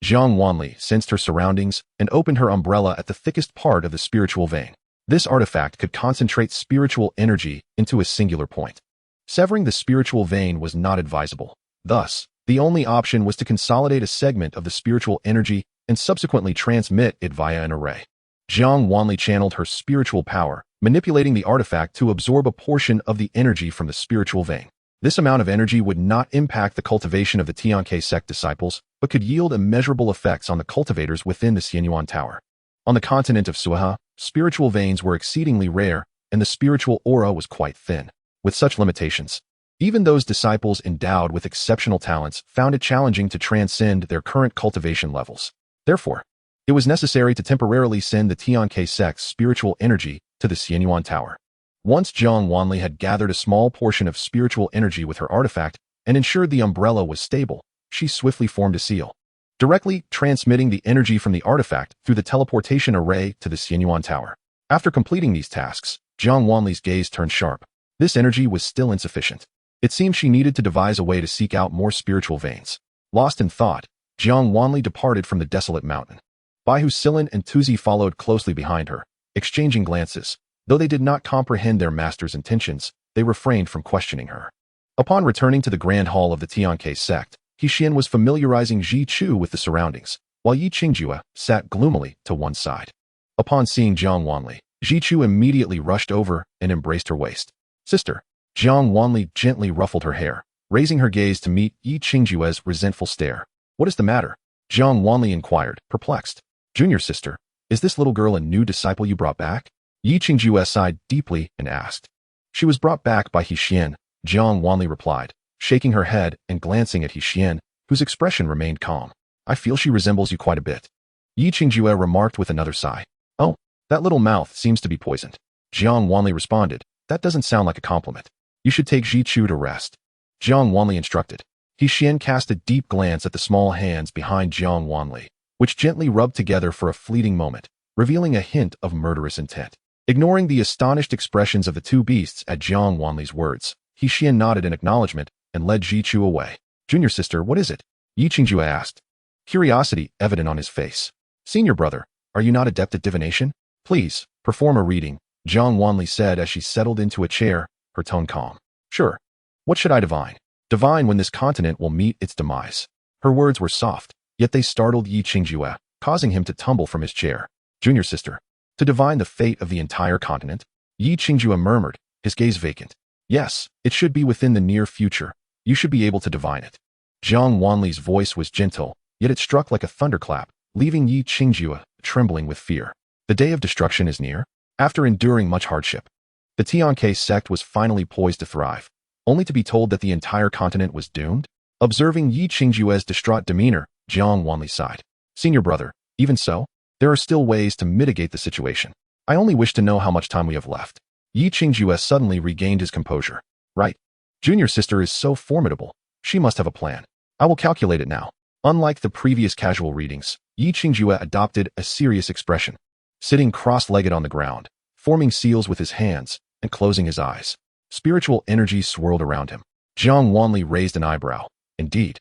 Jiang Wanli sensed her surroundings and opened her umbrella at the thickest part of the spiritual vein. This artifact could concentrate spiritual energy into a singular point. Severing the spiritual vein was not advisable. Thus, the only option was to consolidate a segment of the spiritual energy and subsequently transmit it via an array. Jiang Wanli channeled her spiritual power, manipulating the artifact to absorb a portion of the energy from the spiritual vein. This amount of energy would not impact the cultivation of the Xianxiaaudiobooks sect disciples, but could yield immeasurable effects on the cultivators within the Xianyuan Tower. On the continent of Suiha, spiritual veins were exceedingly rare, and the spiritual aura was quite thin. With such limitations, even those disciples endowed with exceptional talents found it challenging to transcend their current cultivation levels. Therefore, it was necessary to temporarily send the Xianxiaaudiobooks sect's spiritual energy to the Xianyuan Tower. Once Jiang Wanli had gathered a small portion of spiritual energy with her artifact and ensured the umbrella was stable, she swiftly formed a seal, directly transmitting the energy from the artifact through the teleportation array to the Xianyuan Tower. After completing these tasks, Jiang Wanli's gaze turned sharp. This energy was still insufficient. It seemed she needed to devise a way to seek out more spiritual veins. Lost in thought, Jiang Wanli departed from the desolate mountain. Bai Husilin and Tuzi followed closely behind her, exchanging glances. Though they did not comprehend their master's intentions, they refrained from questioning her. Upon returning to the grand hall of the Xianxiaaudiobooks sect, He-Xian was familiarizing Ji Chu with the surroundings, while Yi Qingjue sat gloomily to one side. Upon seeing Jiang Wanli, Ji Chu immediately rushed over and embraced her waist. Sister. Jiang Wanli gently ruffled her hair, raising her gaze to meet Yi Qingjue's resentful stare. What is the matter? Jiang Wanli inquired, perplexed. Junior sister, is this little girl a new disciple you brought back? Yi Qingjue sighed deeply and asked. She was brought back by He-Xian, Jiang Wanli replied, shaking her head and glancing at He-Xian, whose expression remained calm. I feel she resembles you quite a bit. Yi Qingjue remarked with another sigh. Oh, that little mouth seems to be poisoned. Jiang Wanli responded, that doesn't sound like a compliment. You should take Ji Chu to rest. Jiang Wanli instructed. He-Xian cast a deep glance at the small hands behind Jiang Wanli, which gently rubbed together for a fleeting moment, revealing a hint of murderous intent. Ignoring the astonished expressions of the two beasts at Jiang Wanli's words, He-Xian nodded in acknowledgement and led Ji Chu away. Junior sister, what is it? Yi Qingjue asked, curiosity evident on his face. Senior brother, are you not adept at divination? Please, perform a reading, Jiang Wanli said as she settled into a chair, her tone calm. Sure. What should I divine? Divine when this continent will meet its demise. Her words were soft, yet they startled Yi Qingjue, causing him to tumble from his chair. Junior sister, to divine the fate of the entire continent? Yi Qingjue murmured, his gaze vacant. Yes, it should be within the near future. You should be able to divine it. Jiang Wanli's voice was gentle, yet it struck like a thunderclap, leaving Yi Qingjue trembling with fear. The day of destruction is near. After enduring much hardship, the Xianxiaaudiobooks sect was finally poised to thrive, only to be told that the entire continent was doomed. Observing Yi Qingjue's distraught demeanor, Jiang Wanli sighed. Senior brother, even so, there are still ways to mitigate the situation. I only wish to know how much time we have left. Yi Qingjue suddenly regained his composure. Right. Junior sister is so formidable. She must have a plan. I will calculate it now. Unlike the previous casual readings, Yi Qingjue adopted a serious expression. Sitting cross-legged on the ground, forming seals with his hands, and closing his eyes. Spiritual energy swirled around him. Jiang Wanli raised an eyebrow. Indeed.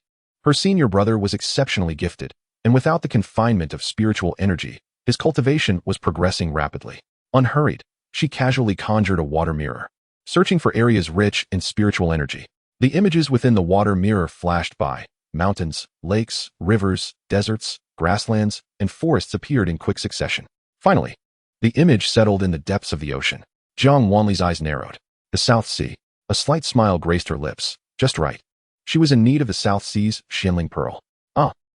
Her senior brother was exceptionally gifted, and without the confinement of spiritual energy, his cultivation was progressing rapidly. Unhurried, she casually conjured a water mirror, searching for areas rich in spiritual energy. The images within the water mirror flashed by. Mountains, lakes, rivers, deserts, grasslands, and forests appeared in quick succession. Finally, the image settled in the depths of the ocean. Jiang Wanli's eyes narrowed. The South Sea. A slight smile graced her lips. Just right. She was in need of the South Sea's Xianling pearl.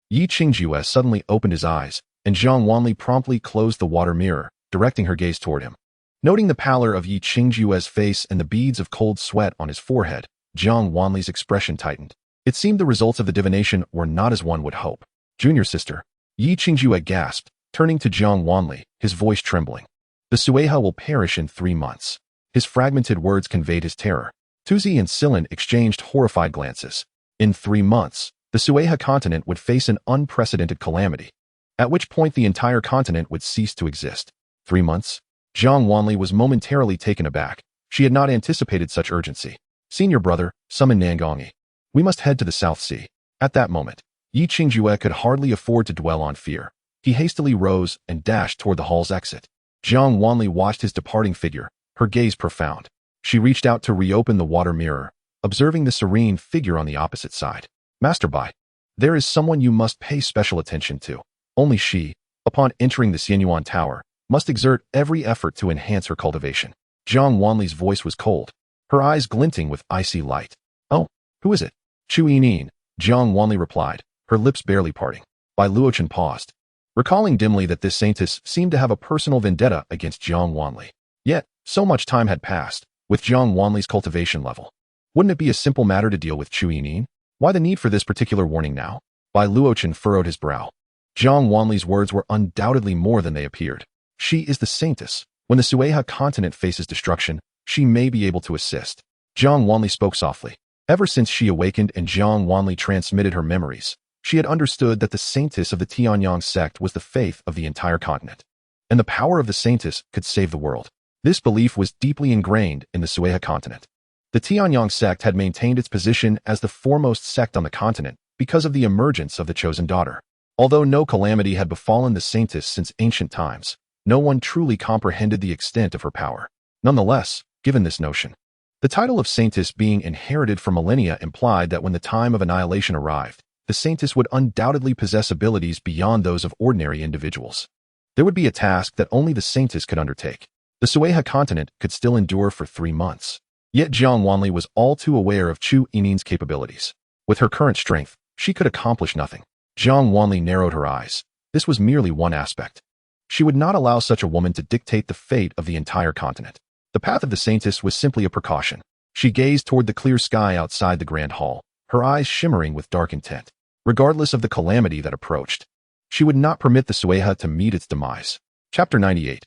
Yi Qingjue suddenly opened his eyes, and Jiang Wanli promptly closed the water mirror, directing her gaze toward him. Noting the pallor of Yi Qingjue's face and the beads of cold sweat on his forehead, Jiang Wanli's expression tightened. It seemed the results of the divination were not as one would hope. Junior sister, Yi Qingjue gasped, turning to Jiang Wanli, his voice trembling. The Sueha will perish in 3 months. His fragmented words conveyed his terror. Tuzi and Silin exchanged horrified glances. In 3 months, the Sueha continent would face an unprecedented calamity, at which point the entire continent would cease to exist. 3 months? Jiang Wanli was momentarily taken aback. She had not anticipated such urgency. Senior brother, summon Nangongi. We must head to the South Sea. At that moment, Yi Qingjue could hardly afford to dwell on fear. He hastily rose and dashed toward the hall's exit. Jiang Wanli watched his departing figure, her gaze profound. She reached out to reopen the water mirror, observing the serene figure on the opposite side. Master Bai, there is someone you must pay special attention to. Only she, upon entering the Xianyuan Tower, must exert every effort to enhance her cultivation. Jiang Wanli's voice was cold, her eyes glinting with icy light. Oh, who is it? Chu Yinin, Jiang Wanli replied, her lips barely parting. Bai Luochen paused, recalling dimly that this Saintess seemed to have a personal vendetta against Jiang Wanli. Yet, so much time had passed, with Jiang Wanli's cultivation level. Wouldn't it be a simple matter to deal with Chu Yinin? Why the need for this particular warning now? Bai Luochen furrowed his brow. Jiang Wanli's words were undoubtedly more than they appeared. She is the Saintess. When the Sueha continent faces destruction, she may be able to assist. Jiang Wanli spoke softly. Ever since she awakened and Jiang Wanli transmitted her memories, she had understood that the Saintess of the Tianyang sect was the faith of the entire continent, and the power of the Saintess could save the world. This belief was deeply ingrained in the Sueha continent. The Tianyang sect had maintained its position as the foremost sect on the continent because of the emergence of the chosen daughter. Although no calamity had befallen the Saintess since ancient times, no one truly comprehended the extent of her power. Nonetheless, given this notion, the title of Saintess being inherited for millennia implied that when the time of annihilation arrived, the Saintess would undoubtedly possess abilities beyond those of ordinary individuals. There would be a task that only the Saintess could undertake. The Sueha continent could still endure for 3 months. Yet Jiang Wanli was all too aware of Chu Yinin's capabilities. With her current strength, she could accomplish nothing. Jiang Wanli narrowed her eyes. This was merely one aspect. She would not allow such a woman to dictate the fate of the entire continent. The path of the Saintess was simply a precaution. She gazed toward the clear sky outside the grand hall, her eyes shimmering with dark intent. Regardless of the calamity that approached, she would not permit the Sueha to meet its demise. Chapter 98.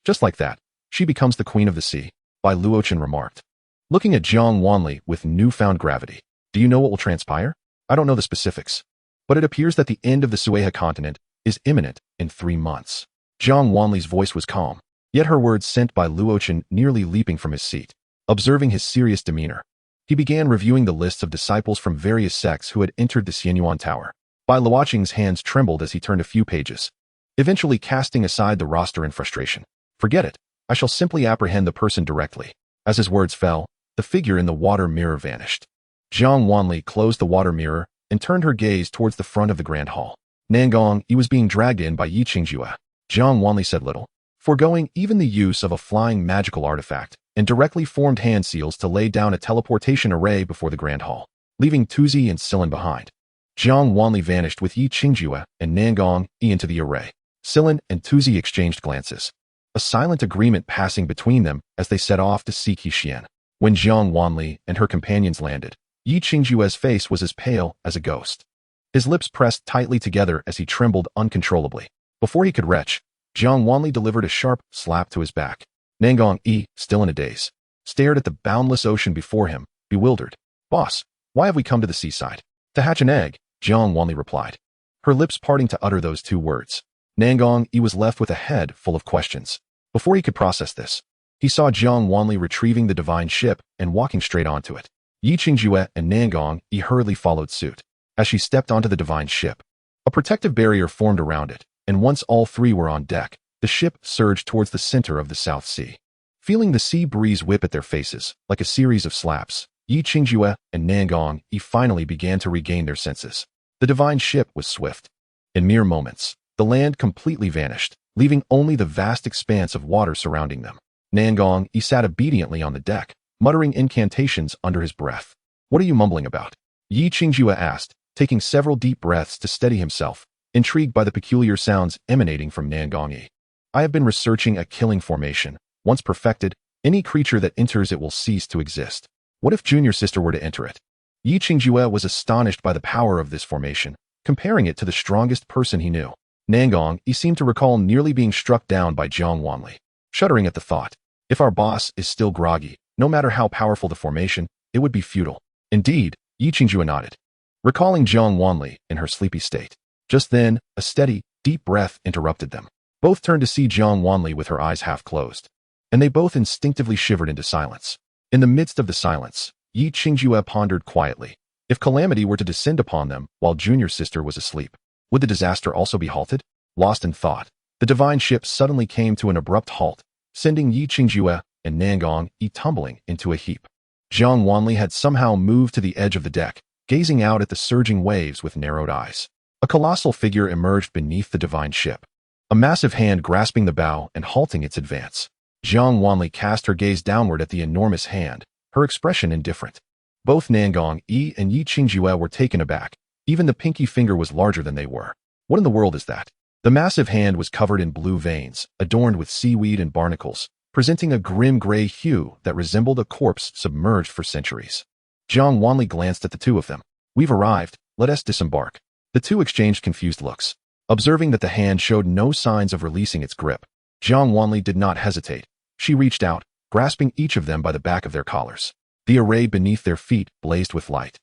Just like that, she becomes the queen of the sea, Bai Luochen remarked, looking at Jiang Wanli with newfound gravity. Do you know what will transpire? I don't know the specifics, but it appears that the end of the Sueha continent is imminent in 3 months. Jiang Wanli's voice was calm, yet her words sent Bai Luochen nearly leaping from his seat. Observing his serious demeanor, he began reviewing the lists of disciples from various sects who had entered the Xianyuan Tower. Bai Luocheng's hands trembled as he turned a few pages, eventually casting aside the roster in frustration. Forget it. I shall simply apprehend the person directly. As his words fell, the figure in the water mirror vanished. Jiang Wanli closed the water mirror and turned her gaze towards the front of the grand hall. Nangong, he was being dragged in by Yi Qingjue. Jiang Wanli said little, foregoing even the use of a flying magical artifact, and directly formed hand seals to lay down a teleportation array before the grand hall, leaving Tuzi and Silin behind. Jiang Wanli vanished with Yi Qingjue and Nangong into the array. Silin and Tuzi exchanged glances, a silent agreement passing between them as they set off to seek Hexian. When Jiang Wanli and her companions landed, Yi Qingjue's face was as pale as a ghost. His lips pressed tightly together as he trembled uncontrollably. Before he could retch, Jiang Wanli delivered a sharp slap to his back. Nangong, still in a daze, stared at the boundless ocean before him, bewildered. Boss, why have we come to the seaside? To hatch an egg, Jiang Wanli replied, her lips parting to utter those 2 words. Nangong was left with a head full of questions. Before he could process this, he saw Jiang Wanli retrieving the divine ship and walking straight onto it. Yi Qingjue and Nangong hurriedly followed suit. as she stepped onto the divine ship. A protective barrier formed around it, and once all three were on deck, the ship surged towards the center of the South Sea. Feeling the sea breeze whip at their faces, like a series of slaps, Qingjue and Nangong finally began to regain their senses. The divine ship was swift. In mere moments, the land completely vanished, leaving only the vast expanse of water surrounding them. Nangong sat obediently on the deck, muttering incantations under his breath. "What are you mumbling about?" Qingjue asked, taking several deep breaths to steady himself, intrigued by the peculiar sounds emanating from Nangong. "I have been researching a killing formation. Once perfected, any creature that enters it will cease to exist. What if Junior Sister were to enter it?" Qingjue was astonished by the power of this formation, comparing it to the strongest person he knew. Nangong seemed to recall nearly being struck down by Jiang Wanli. Shuddering at the thought, if our boss is still groggy, no matter how powerful the formation, it would be futile. Indeed, Qingjue nodded, recalling Jiang Wanli in her sleepy state. Just then, a steady, deep breath interrupted them. Both turned to see Jiang Wanli with her eyes half closed, and they both instinctively shivered into silence. In the midst of the silence, Qingjue pondered quietly. If calamity were to descend upon them while Junior Sister was asleep, would the disaster also be halted? Lost in thought, the divine ship suddenly came to an abrupt halt, sending Qingjue and Nangong tumbling into a heap. Jiang Wanli had somehow moved to the edge of the deck, gazing out at the surging waves with narrowed eyes. A colossal figure emerged beneath the divine ship, a massive hand grasping the bow and halting its advance. Jiang Wanli cast her gaze downward at the enormous hand, her expression indifferent. Both Nangong and Qingjue were taken aback. Even the pinky finger was larger than they were. What in the world is that? The massive hand was covered in blue veins, adorned with seaweed and barnacles, presenting a grim gray hue that resembled a corpse submerged for centuries. Jiang Wanli glanced at the two of them. "We've arrived, let us disembark." The two exchanged confused looks. Observing that the hand showed no signs of releasing its grip, Jiang Wanli did not hesitate. She reached out, grasping each of them by the back of their collars. The array beneath their feet blazed with light.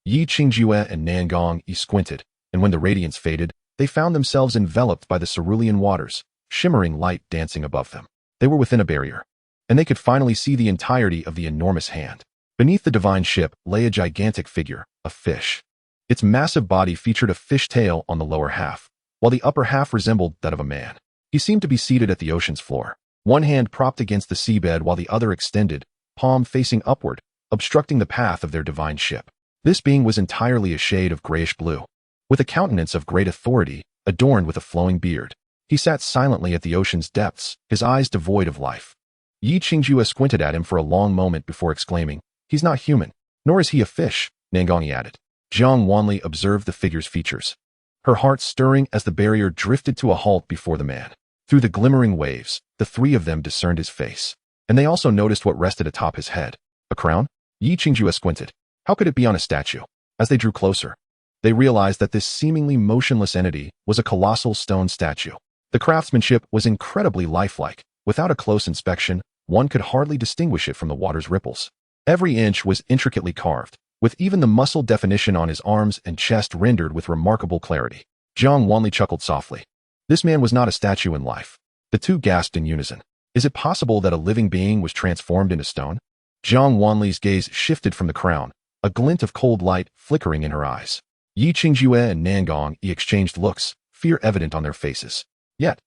Qingjue and Nangong squinted, and when the radiance faded, they found themselves enveloped by the cerulean waters, shimmering light dancing above them. They were within a barrier, and they could finally see the entirety of the enormous hand. Beneath the divine ship lay a gigantic figure, a fish. Its massive body featured a fish tail on the lower half, while the upper half resembled that of a man. He seemed to be seated at the ocean's floor, one hand propped against the seabed while the other extended, palm facing upward, obstructing the path of their divine ship. This being was entirely a shade of grayish-blue, with a countenance of great authority, adorned with a flowing beard. He sat silently at the ocean's depths, his eyes devoid of life. Qingjue squinted at him for a long moment before exclaiming, "He's not human, nor is he a fish," Nangong added. Jiang Wanli observed the figure's features, her heart stirring as the barrier drifted to a halt before the man. Through the glimmering waves, the three of them discerned his face, and they also noticed what rested atop his head. A crown? Qingjue squinted. How could it be on a statue? As they drew closer, they realized that this seemingly motionless entity was a colossal stone statue. The craftsmanship was incredibly lifelike. Without a close inspection, one could hardly distinguish it from the water's ripples. Every inch was intricately carved, with even the muscle definition on his arms and chest rendered with remarkable clarity. Jiang Wanli chuckled softly. This man was not a statue in life. The two gasped in unison. Is it possible that a living being was transformed into stone? Jiang Wanli's gaze shifted from the crown, a glint of cold light flickering in her eyes. Qingjue and Nangong exchanged looks, fear evident on their faces. Yet,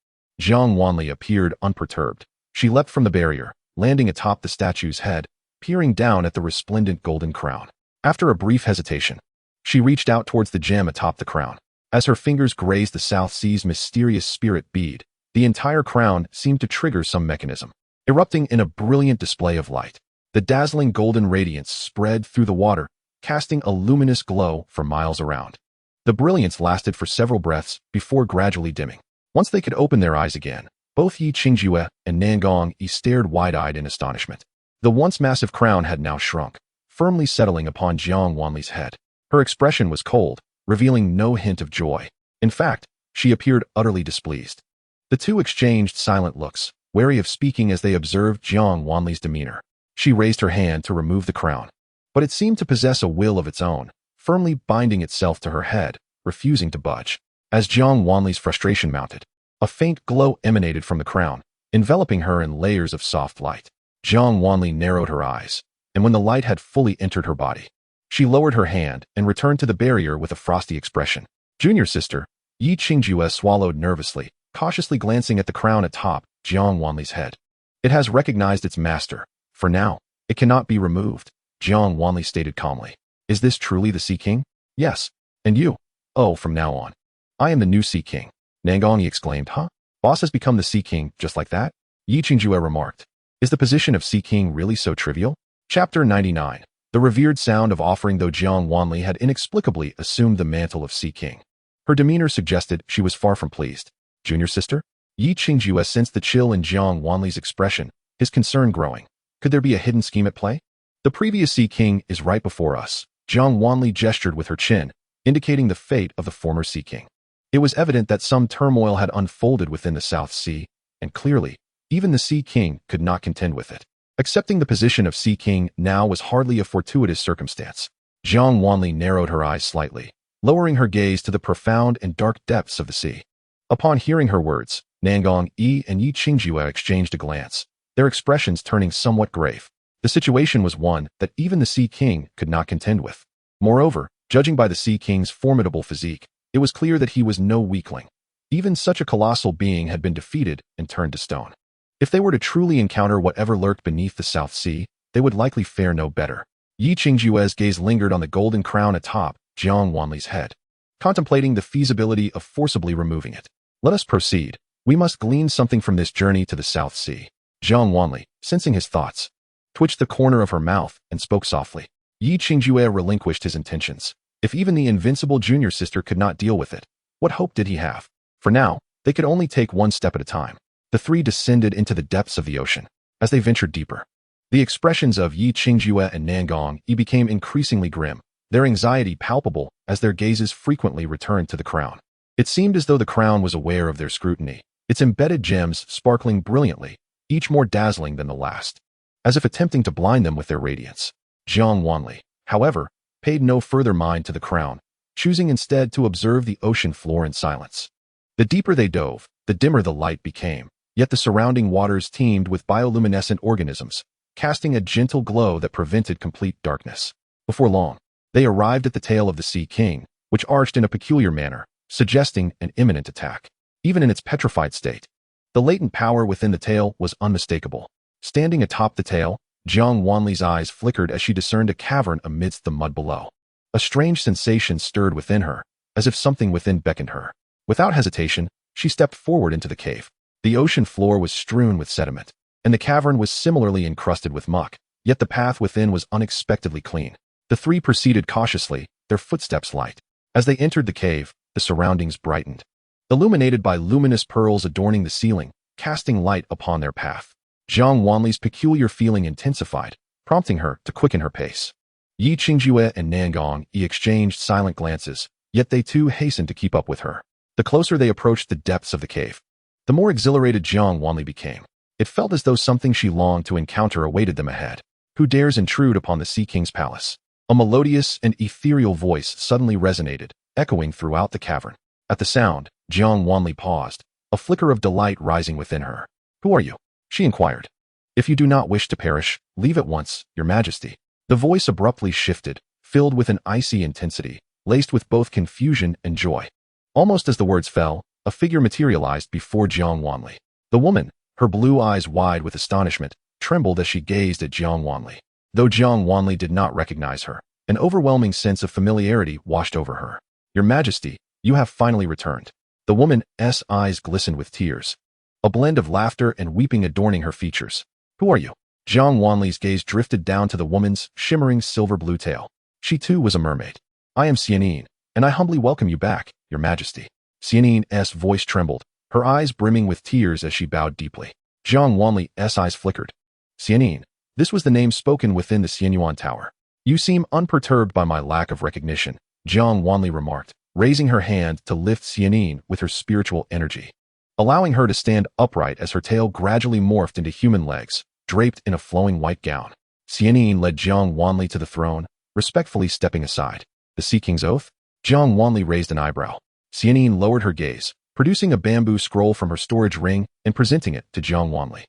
Jiang Wanli appeared unperturbed. She leapt from the barrier, landing atop the statue's head, peering down at the resplendent golden crown. After a brief hesitation, she reached out towards the gem atop the crown. As her fingers grazed the South Sea's mysterious spirit bead, the entire crown seemed to trigger some mechanism, erupting in a brilliant display of light. The dazzling golden radiance spread through the water, casting a luminous glow for miles around. The brilliance lasted for several breaths before gradually dimming. Once they could open their eyes again, both Qingjue and Nangong stared wide-eyed in astonishment. The once massive crown had now shrunk, firmly settling upon Jiang Wanli's head. Her expression was cold, revealing no hint of joy. In fact, she appeared utterly displeased. The two exchanged silent looks, wary of speaking as they observed Jiang Wanli's demeanor. She raised her hand to remove the crown, but it seemed to possess a will of its own, firmly binding itself to her head, refusing to budge. As Jiang Wanli's frustration mounted, a faint glow emanated from the crown, enveloping her in layers of soft light. Jiang Wanli narrowed her eyes, and when the light had fully entered her body, She lowered her hand and returned to the barrier with a frosty expression. Junior sister, Yi Qingjue swallowed nervously, cautiously glancing at the crown atop Jiang Wanli's head. It has recognized its master. For now, it cannot be removed, Jiang Wanli stated calmly. Is this truly the Sea King? Yes. And you? Oh, from now on. I am the new Sea King. Nangong exclaimed, huh? Boss has become the Sea King just like that? Yi Qingjue remarked. Is the position of Sea King really so trivial? Chapter 99. The revered sound of offering. Though Jiang Wanli had inexplicably assumed the mantle of Sea King, her demeanor suggested she was far from pleased. Junior sister? Yi Qingjue sensed the chill in Jiang Wanli's expression, his concern growing. Could there be a hidden scheme at play? The previous Sea King is right before us. Jiang Wanli gestured with her chin, indicating the fate of the former Sea King. It was evident that some turmoil had unfolded within the South Sea, and clearly, even the Sea King could not contend with it. Accepting the position of Sea King now was hardly a fortuitous circumstance. Jiang Wanli narrowed her eyes slightly, lowering her gaze to the profound and dark depths of the sea. Upon hearing her words, Nangong Yi and Yi Qingjue exchanged a glance, their expressions turning somewhat grave. The situation was one that even the Sea King could not contend with. Moreover, judging by the Sea King's formidable physique, it was clear that he was no weakling. Even such a colossal being had been defeated and turned to stone. If they were to truly encounter whatever lurked beneath the South Sea, they would likely fare no better. Yi Qingjue's gaze lingered on the golden crown atop Jiang Wanli's head, contemplating the feasibility of forcibly removing it. Let us proceed. We must glean something from this journey to the South Sea. Jiang Wanli, sensing his thoughts, twitched the corner of her mouth and spoke softly. Yi Qingjue relinquished his intentions. If even the invincible junior sister could not deal with it, what hope did he have? For now, they could only take one step at a time. The three descended into the depths of the ocean. As they ventured deeper, the expressions of Yi Qingjue and Nangong Yi became increasingly grim, their anxiety palpable as their gazes frequently returned to the crown. It seemed as though the crown was aware of their scrutiny, its embedded gems sparkling brilliantly, each more dazzling than the last, as if attempting to blind them with their radiance. Jiang Wanli, however, paid no further mind to the crown, choosing instead to observe the ocean floor in silence. The deeper they dove, the dimmer the light became, yet the surrounding waters teemed with bioluminescent organisms, casting a gentle glow that prevented complete darkness. Before long, they arrived at the tail of the Sea King, which arched in a peculiar manner, suggesting an imminent attack. Even in its petrified state, the latent power within the tail was unmistakable. Standing atop the tail, Jiang Wanli's eyes flickered as she discerned a cavern amidst the mud below. A strange sensation stirred within her, as if something within beckoned her. Without hesitation, she stepped forward into the cave. The ocean floor was strewn with sediment, and the cavern was similarly encrusted with muck, yet the path within was unexpectedly clean. The three proceeded cautiously, their footsteps light. As they entered the cave, the surroundings brightened, illuminated by luminous pearls adorning the ceiling, casting light upon their path. Jiang Wanli's peculiar feeling intensified, prompting her to quicken her pace. Yi Qingjue and Nangong Yi exchanged silent glances, yet they too hastened to keep up with her. The closer they approached the depths of the cave, the more exhilarated Jiang Wanli became. It felt as though something she longed to encounter awaited them ahead. Who dares intrude upon the Sea King's palace? A melodious and ethereal voice suddenly resonated, echoing throughout the cavern. At the sound, Jiang Wanli paused, a flicker of delight rising within her. Who are you? She inquired. If you do not wish to perish, leave at once, Your Majesty. The voice abruptly shifted, filled with an icy intensity, laced with both confusion and joy. Almost as the words fell, a figure materialized before Jiang Wanli. The woman, her blue eyes wide with astonishment, trembled as she gazed at Jiang Wanli. Though Jiang Wanli did not recognize her, an overwhelming sense of familiarity washed over her. Your Majesty, you have finally returned. The woman's eyes glistened with tears, a blend of laughter and weeping adorning her features. Who are you? Jiang Wanli's gaze drifted down to the woman's shimmering silver blue tail. She too was a mermaid. I am Xianxiaaudiobooks, and I humbly welcome you back, Your Majesty. Xianxiaaudiobooks' voice trembled, her eyes brimming with tears as she bowed deeply. Jiang Wanli's eyes flickered. Xianxiaaudiobooks, this was the name spoken within the Xianyuan Tower. You seem unperturbed by my lack of recognition, Jiang Wanli remarked, raising her hand to lift Xianxiaaudiobooks with her spiritual energy, allowing her to stand upright as her tail gradually morphed into human legs, draped in a flowing white gown. Xianxiaaudiobooks led Jiang Wanli to the throne, respectfully stepping aside. The Sea King's oath? Jiang Wanli raised an eyebrow. Xianxiaaudiobooks lowered her gaze, producing a bamboo scroll from her storage ring and presenting it to Jiang Wanli.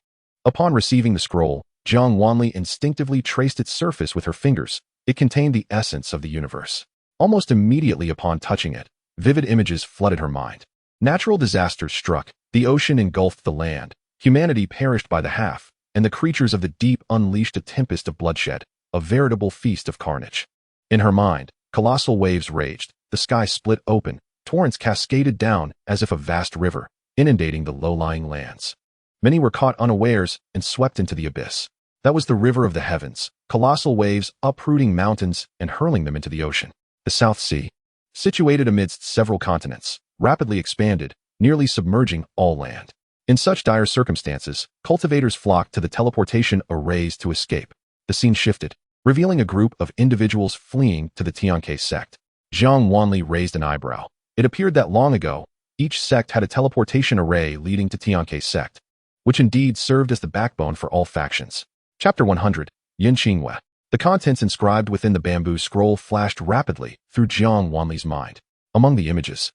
Upon receiving the scroll, Jiang Wanli instinctively traced its surface with her fingers, It contained the essence of the universe. Almost immediately upon touching it, vivid images flooded her mind. Natural disasters struck, the ocean engulfed the land, humanity perished by the half, and the creatures of the deep unleashed a tempest of bloodshed, a veritable feast of carnage. In her mind, colossal waves raged, the sky split open, torrents cascaded down as if a vast river, inundating the low-lying lands. Many were caught unawares and swept into the abyss. That was the river of the heavens, colossal waves uprooting mountains and hurling them into the ocean. The South Sea, situated amidst several continents, rapidly expanded, nearly submerging all land. In such dire circumstances, cultivators flocked to the teleportation arrays to escape. The scene shifted, revealing a group of individuals fleeing to the Xianxia sect. Jiang Wanli raised an eyebrow. It appeared that long ago, each sect had a teleportation array leading to Xianxia sect, which indeed served as the backbone for all factions. Chapter 100, Xianxia. The contents inscribed within the bamboo scroll flashed rapidly through Jiang Wanli's mind. Among the images,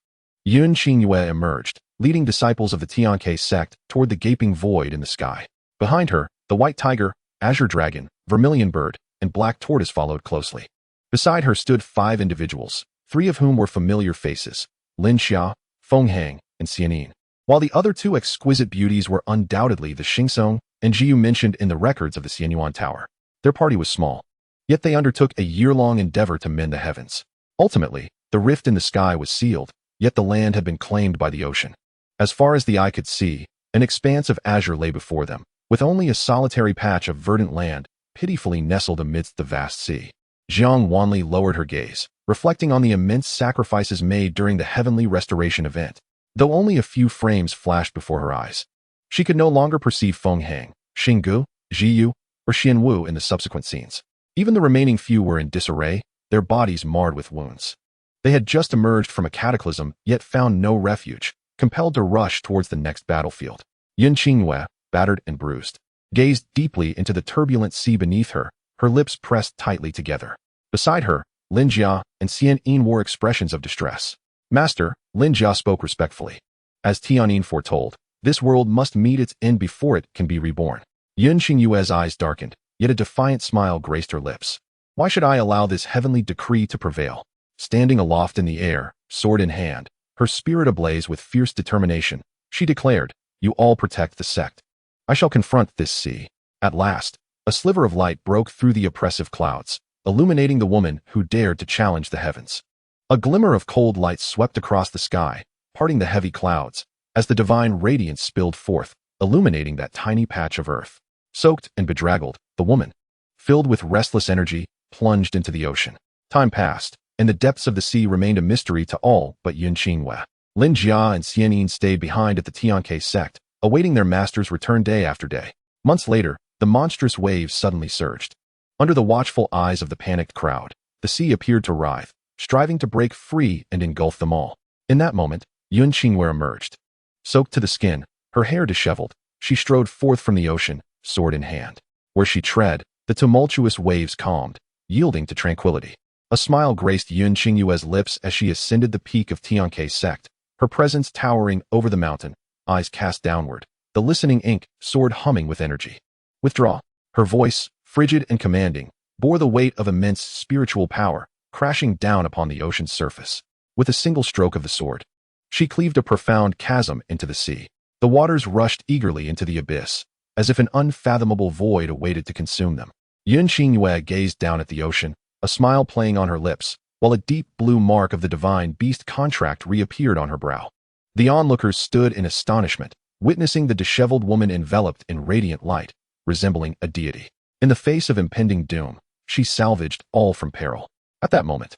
Xianxia emerged, leading disciples of the Xianxia sect toward the gaping void in the sky. Behind her, the white tiger, azure dragon, vermilion bird, and black tortoise followed closely. Beside her stood 5 individuals, 3 of whom were familiar faces, Lin Xia, Feng Hang, and Xianin, while the other 2 exquisite beauties were undoubtedly the Xingxiong and Jiu mentioned in the records of the Xianyuan Tower. Their party was small, yet they undertook a year-long endeavor to mend the heavens. Ultimately, the rift in the sky was sealed, yet the land had been claimed by the ocean. As far as the eye could see, an expanse of azure lay before them, with only a solitary patch of verdant land pitifully nestled amidst the vast sea. Jiang Wanli lowered her gaze, reflecting on the immense sacrifices made during the heavenly restoration event. Though only a few frames flashed before her eyes, she could no longer perceive Feng Hang, Xinggu, Jiu, or Xianwu in the subsequent scenes. Even the remaining few were in disarray, their bodies marred with wounds. They had just emerged from a cataclysm, yet found no refuge, compelled to rush towards the next battlefield. Xianxia, battered and bruised, gazed deeply into the turbulent sea beneath her, her lips pressed tightly together. Beside her, Lin Jia and Xianin wore expressions of distress. Master, Lin Jia spoke respectfully. As Tianyin foretold, this world must meet its end before it can be reborn. Xianxia's eyes darkened, yet a defiant smile graced her lips. Why should I allow this heavenly decree to prevail? Standing aloft in the air, sword in hand, her spirit ablaze with fierce determination, she declared, "You all protect the sect. I shall confront this sea." At last, a sliver of light broke through the oppressive clouds, illuminating the woman who dared to challenge the heavens. A glimmer of cold light swept across the sky, parting the heavy clouds, as the divine radiance spilled forth, illuminating that tiny patch of earth. Soaked and bedraggled, the woman, filled with restless energy, plunged into the ocean. Time passed, and the depths of the sea remained a mystery to all but Xianxia. Lin Jia and Xianin stayed behind at the Xianxia sect, awaiting their master's return day after day. Months later, the monstrous waves suddenly surged. Under the watchful eyes of the panicked crowd, the sea appeared to writhe, striving to break free and engulf them all. In that moment, Xianxia emerged. Soaked to the skin, her hair disheveled, she strode forth from the ocean, sword in hand. Where she tread, the tumultuous waves calmed, yielding to tranquility. A smile graced Xianxia's lips as she ascended the peak of Xianxia sect, her presence towering over the mountain, eyes cast downward, the listening ink soared humming with energy. Withdraw. Her voice, frigid and commanding, bore the weight of immense spiritual power, crashing down upon the ocean's surface. With a single stroke of the sword, she cleaved a profound chasm into the sea. The waters rushed eagerly into the abyss, as if an unfathomable void awaited to consume them. Xianxia gazed down at the ocean, a smile playing on her lips, while a deep blue mark of the divine beast contract reappeared on her brow. The onlookers stood in astonishment, witnessing the disheveled woman enveloped in radiant light, resembling a deity. In the face of impending doom, she salvaged all from peril. At that moment,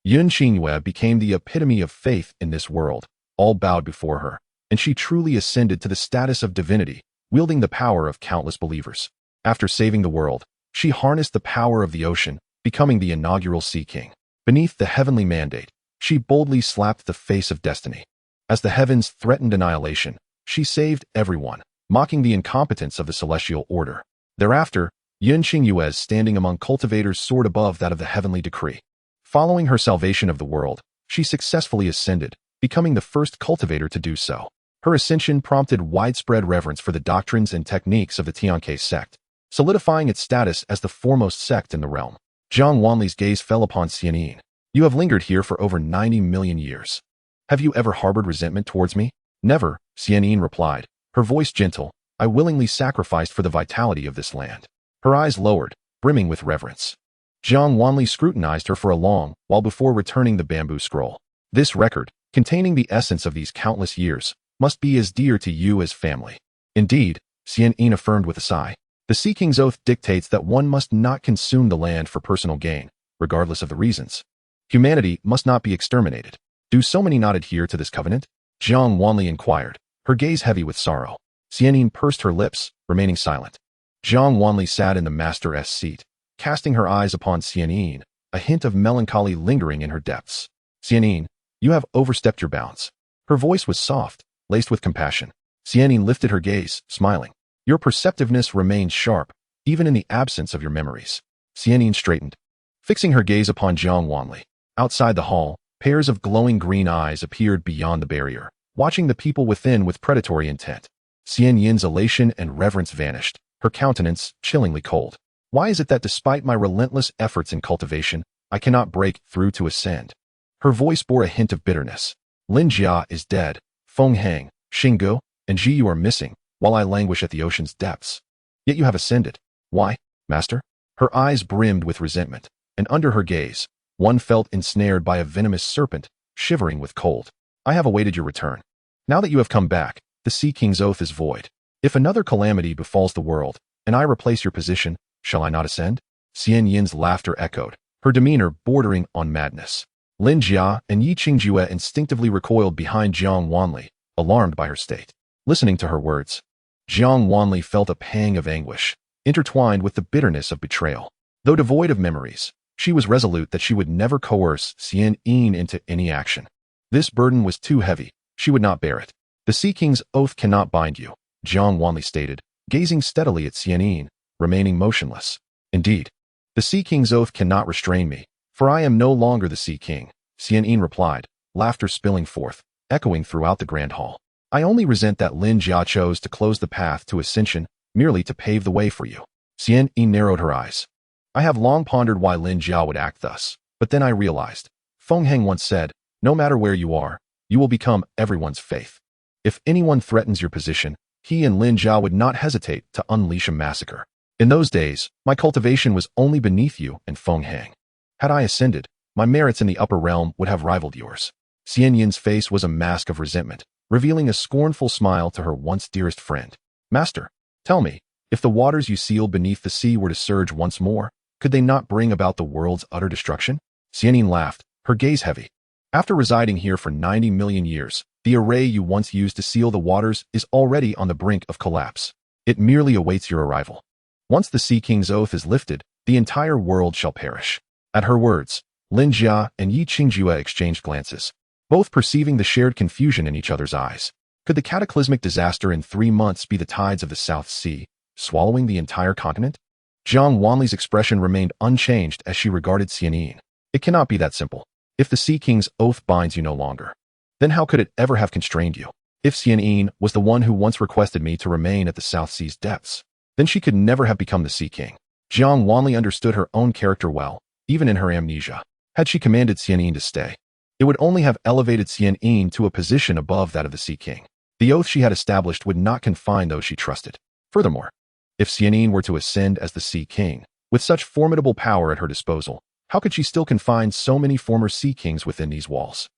Xianxia became the epitome of faith in this world. All bowed before her, and she truly ascended to the status of divinity, wielding the power of countless believers. After saving the world, she harnessed the power of the ocean, becoming the inaugural Sea King. Beneath the heavenly mandate, she boldly slapped the face of destiny. As the heavens threatened annihilation, she saved everyone, mocking the incompetence of the celestial order. Thereafter, Xianxia's standing among cultivators soared above that of the heavenly decree. Following her salvation of the world, she successfully ascended, becoming the first cultivator to do so. Her ascension prompted widespread reverence for the doctrines and techniques of the Xianxia sect, solidifying its status as the foremost sect in the realm. Jiang Wanli's gaze fell upon Xianyin. You have lingered here for over 90 million years. Have you ever harbored resentment towards me? Never, Xianyin replied, her voice gentle. I willingly sacrificed for the vitality of this land. Her eyes lowered, brimming with reverence. Jiang Wanli scrutinized her for a long while before returning the bamboo scroll. This record, containing the essence of these countless years, must be as dear to you as family. Indeed, Xianyin affirmed with a sigh. The Sea King's oath dictates that one must not consume the land for personal gain, regardless of the reasons. Humanity must not be exterminated. Do so many not adhere to this covenant? Jiang Wanli inquired, her gaze heavy with sorrow. Xianyin pursed her lips, remaining silent. Jiang Wanli sat in the master's seat, casting her eyes upon Xianyin, a hint of melancholy lingering in her depths. Xianyin, you have overstepped your bounds. Her voice was soft, laced with compassion. Xianyin lifted her gaze, smiling. Your perceptiveness remains sharp, even in the absence of your memories. Xianyin straightened, fixing her gaze upon Jiang Wanli. Outside the hall, pairs of glowing green eyes appeared beyond the barrier, watching the people within with predatory intent. Xianyin's elation and reverence vanished, her countenance chillingly cold. Why is it that despite my relentless efforts in cultivation, I cannot break through to ascend? Her voice bore a hint of bitterness. Lin Jia is dead. Feng Hang, Xinggu, and Ji Yu are missing, while I languish at the ocean's depths. Yet you have ascended. Why, master? Her eyes brimmed with resentment, and under her gaze, one felt ensnared by a venomous serpent, shivering with cold. I have awaited your return. Now that you have come back, the Sea King's oath is void. If another calamity befalls the world, and I replace your position, shall I not ascend? Xianyin's laughter echoed, her demeanor bordering on madness. Lin Jia and Yi Qingjue instinctively recoiled behind Jiang Wanli, alarmed by her state. Listening to her words, Jiang Wanli felt a pang of anguish, intertwined with the bitterness of betrayal. Though devoid of memories, she was resolute that she would never coerce Xianyin into any action. This burden was too heavy, she would not bear it. The Sea King's oath cannot bind you, Jiang Wanli stated, gazing steadily at Xianyin, remaining motionless. Indeed, the Sea King's oath cannot restrain me, for I am no longer the Sea King, Xianyin replied, laughter spilling forth, echoing throughout the grand hall. I only resent that Lin Jia chose to close the path to ascension merely to pave the way for you. Xianyin narrowed her eyes. I have long pondered why Lin Jia would act thus, but then I realized. Feng Heng once said, no matter where you are, you will become everyone's faith. If anyone threatens your position, he and Lin Jia would not hesitate to unleash a massacre. In those days, my cultivation was only beneath you and Feng Heng. Had I ascended, my merits in the upper realm would have rivaled yours. Xianyin's face was a mask of resentment, revealing a scornful smile to her once dearest friend. Master, tell me, if the waters you sealed beneath the sea were to surge once more, could they not bring about the world's utter destruction? Xianyin laughed, her gaze heavy. After residing here for 90 million years, the array you once used to seal the waters is already on the brink of collapse. It merely awaits your arrival. Once the Sea King's oath is lifted, the entire world shall perish. At her words, Lin Jia and Yi Qingjue exchanged glances, both perceiving the shared confusion in each other's eyes. Could the cataclysmic disaster in 3 months be the tides of the South Sea, swallowing the entire continent? Jiang Wanli's expression remained unchanged as she regarded Xianyin. It cannot be that simple. If the Sea King's oath binds you no longer, then how could it ever have constrained you? If Xianyin was the one who once requested me to remain at the South Sea's depths, then she could never have become the Sea King. Jiang Wanli understood her own character well, even in her amnesia. Had she commanded Xianyin to stay, it would only have elevated Xianyin to a position above that of the Sea King. The oath she had established would not confine those she trusted. Furthermore, if Xianyin were to ascend as the Sea King, with such formidable power at her disposal, how could she still confine so many former Sea Kings within these walls?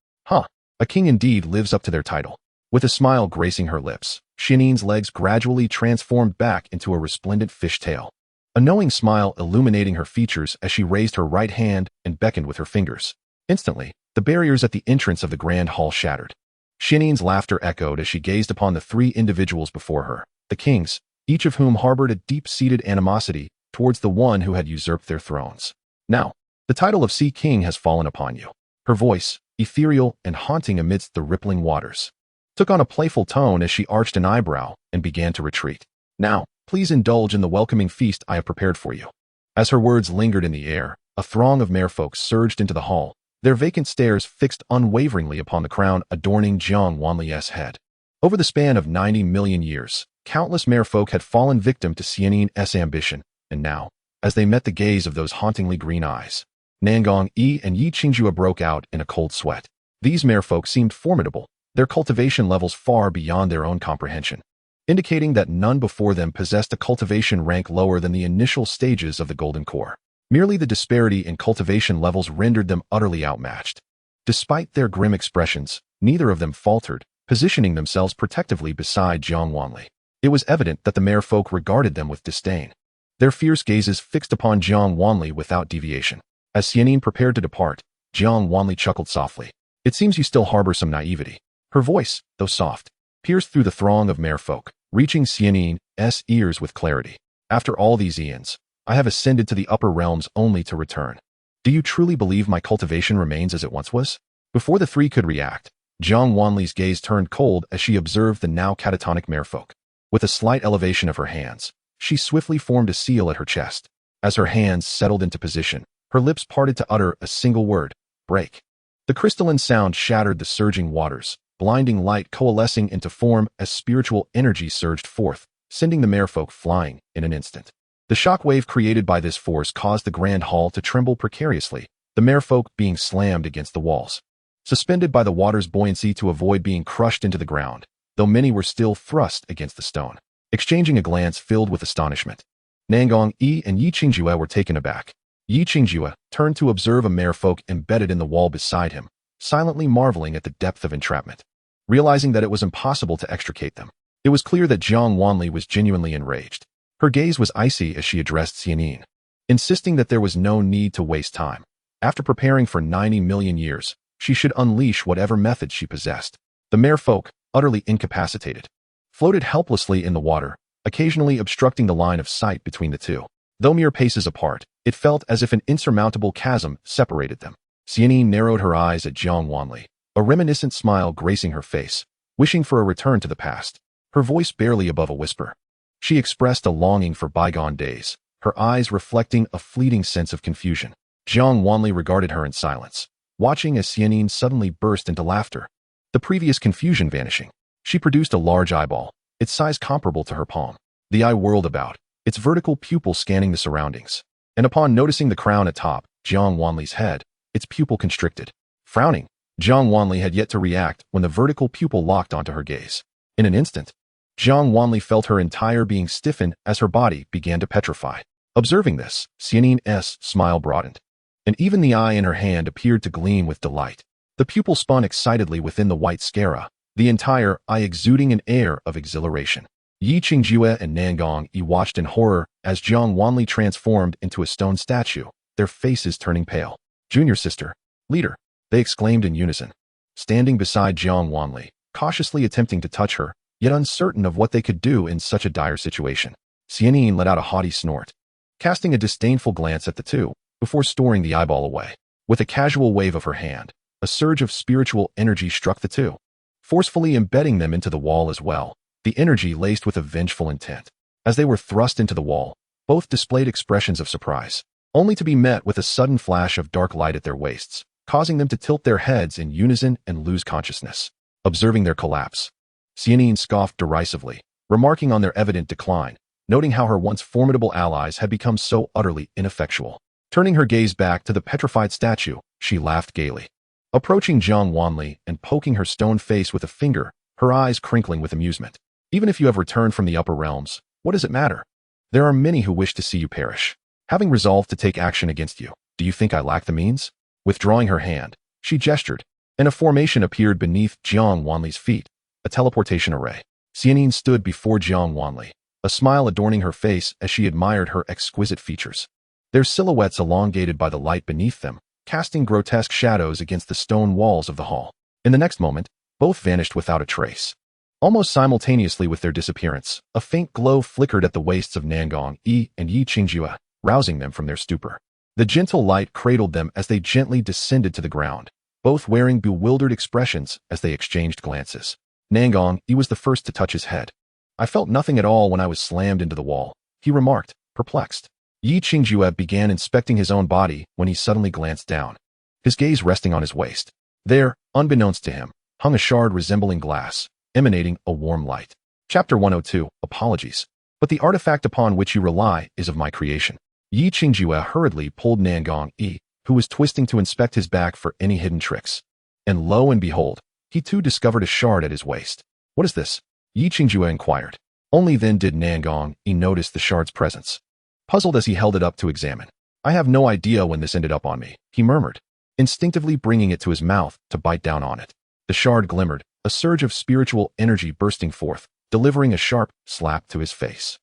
A king indeed lives up to their title. With a smile gracing her lips, Xianyin's legs gradually transformed back into a resplendent fishtail, a knowing smile illuminating her features as she raised her right hand and beckoned with her fingers. Instantly, the barriers at the entrance of the grand hall shattered. Xianyin's laughter echoed as she gazed upon the 3 individuals before her, the kings, each of whom harbored a deep-seated animosity towards the one who had usurped their thrones. Now, the title of Sea King has fallen upon you. Her voice, ethereal and haunting amidst the rippling waters, took on a playful tone as she arched an eyebrow and began to retreat. Now, please indulge in the welcoming feast I have prepared for you. As her words lingered in the air, a throng of merfolk surged into the hall, their vacant stares fixed unwaveringly upon the crown adorning Jiang Wanli's head. Over the span of 90 million years, countless merfolk had fallen victim to Xianyin's ambition, and now, as they met the gaze of those hauntingly green eyes. Nangong Yi and Yi Qingjue broke out in a cold sweat. These merfolk seemed formidable, their cultivation levels far beyond their own comprehension, indicating that none before them possessed a cultivation rank lower than the initial stages of the Golden Core. Merely the disparity in cultivation levels rendered them utterly outmatched. Despite their grim expressions, neither of them faltered, positioning themselves protectively beside Jiang Wanli. It was evident that the merfolk regarded them with disdain, their fierce gazes fixed upon Jiang Wanli without deviation. As Xianxian prepared to depart, Jiang Wanli chuckled softly. It seems you still harbor some naivety. Her voice, though soft, pierced through the throng of merfolk, reaching Xianxian's ears with clarity. After all these eons, I have ascended to the upper realms only to return. Do you truly believe my cultivation remains as it once was? Before the three could react, Jiang Wanli's gaze turned cold as she observed the now catatonic merfolk. With a slight elevation of her hands, she swiftly formed a seal at her chest. As her hands settled into position, her lips parted to utter a single word: break. The crystalline sound shattered the surging waters, blinding light coalescing into form as spiritual energy surged forth, sending the merfolk flying in an instant. The shock wave created by this force caused the grand hall to tremble precariously, the merfolk being slammed against the walls, suspended by the water's buoyancy to avoid being crushed into the ground, though many were still thrust against the stone. Exchanging a glance filled with astonishment, Nangong Yi and Yi Qingjue were taken aback. Yi Qingjue turned to observe a merfolk embedded in the wall beside him, silently marveling at the depth of entrapment. Realizing that it was impossible to extricate them, it was clear that Jiang Wanli was genuinely enraged. Her gaze was icy as she addressed Xianxian, insisting that there was no need to waste time. After preparing for 90 million years, she should unleash whatever method she possessed. The merfolk, utterly incapacitated, floated helplessly in the water, occasionally obstructing the line of sight between the two. Though mere paces apart, it felt as if an insurmountable chasm separated them. Xianxian narrowed her eyes at Jiang Wanli, a reminiscent smile gracing her face, wishing for a return to the past, her voice barely above a whisper. She expressed a longing for bygone days, her eyes reflecting a fleeting sense of confusion. Jiang Wanli regarded her in silence, watching as Xianxian suddenly burst into laughter, the previous confusion vanishing. She produced a large eyeball, its size comparable to her palm. The eye whirled about, its vertical pupil scanning the surroundings, and upon noticing the crown atop Jiang Wanli's head, its pupil constricted. Frowning, Jiang Wanli had yet to react when the vertical pupil locked onto her gaze. In an instant, Jiang Wanli felt her entire being stiffen as her body began to petrify. Observing this, Xianxian's smile broadened, and even the eye in her hand appeared to gleam with delight. The pupil spun excitedly within the white sclera, the entire eye exuding an air of exhilaration. Yi Qingjue and Nangong Yi watched in horror as Jiang Wanli transformed into a stone statue, their faces turning pale. "Junior sister, leader," they exclaimed in unison, standing beside Jiang Wanli, cautiously attempting to touch her, yet uncertain of what they could do in such a dire situation. Xianxian let out a haughty snort, casting a disdainful glance at the two, before storing the eyeball away. With a casual wave of her hand, a surge of spiritual energy struck the two, forcefully embedding them into the wall as well, the energy laced with a vengeful intent. As they were thrust into the wall, both displayed expressions of surprise, only to be met with a sudden flash of dark light at their waists, causing them to tilt their heads in unison and lose consciousness. Observing their collapse, Xianxian scoffed derisively, remarking on their evident decline, noting how her once formidable allies had become so utterly ineffectual. Turning her gaze back to the petrified statue, she laughed gaily, approaching Jiang Wanli and poking her stone face with a finger, her eyes crinkling with amusement. "Even if you have returned from the upper realms, what does it matter? There are many who wish to see you perish. Having resolved to take action against you, do you think I lack the means?" Withdrawing her hand, she gestured, and a formation appeared beneath Jiang Wanli's feet, a teleportation array. Xianxian stood before Jiang Wanli, a smile adorning her face as she admired her exquisite features, their silhouettes elongated by the light beneath them, casting grotesque shadows against the stone walls of the hall. In the next moment, both vanished without a trace. Almost simultaneously with their disappearance, a faint glow flickered at the waists of Nangong Yi and Yi Qingjue, rousing them from their stupor. The gentle light cradled them as they gently descended to the ground, both wearing bewildered expressions as they exchanged glances. Nangong Yi was the first to touch his head. "I felt nothing at all when I was slammed into the wall," he remarked, perplexed. Yi Qingjue began inspecting his own body when he suddenly glanced down, his gaze resting on his waist. There, unbeknownst to him, hung a shard resembling glass, emanating a warm light. Chapter 102, Apologies. "But the artifact upon which you rely is of my creation. Yi Qingjue hurriedly pulled Nangong Yi, who was twisting to inspect his back for any hidden tricks. And lo and behold, he too discovered a shard at his waist. What is this? Yi Qingjue inquired. Only then did Nangong Yi notice the shard's presence. Puzzled as he held it up to examine. I have no idea when this ended up on me, he murmured, instinctively bringing it to his mouth to bite down on it. The shard glimmered, a surge of spiritual energy bursting forth, delivering a sharp slap to his face.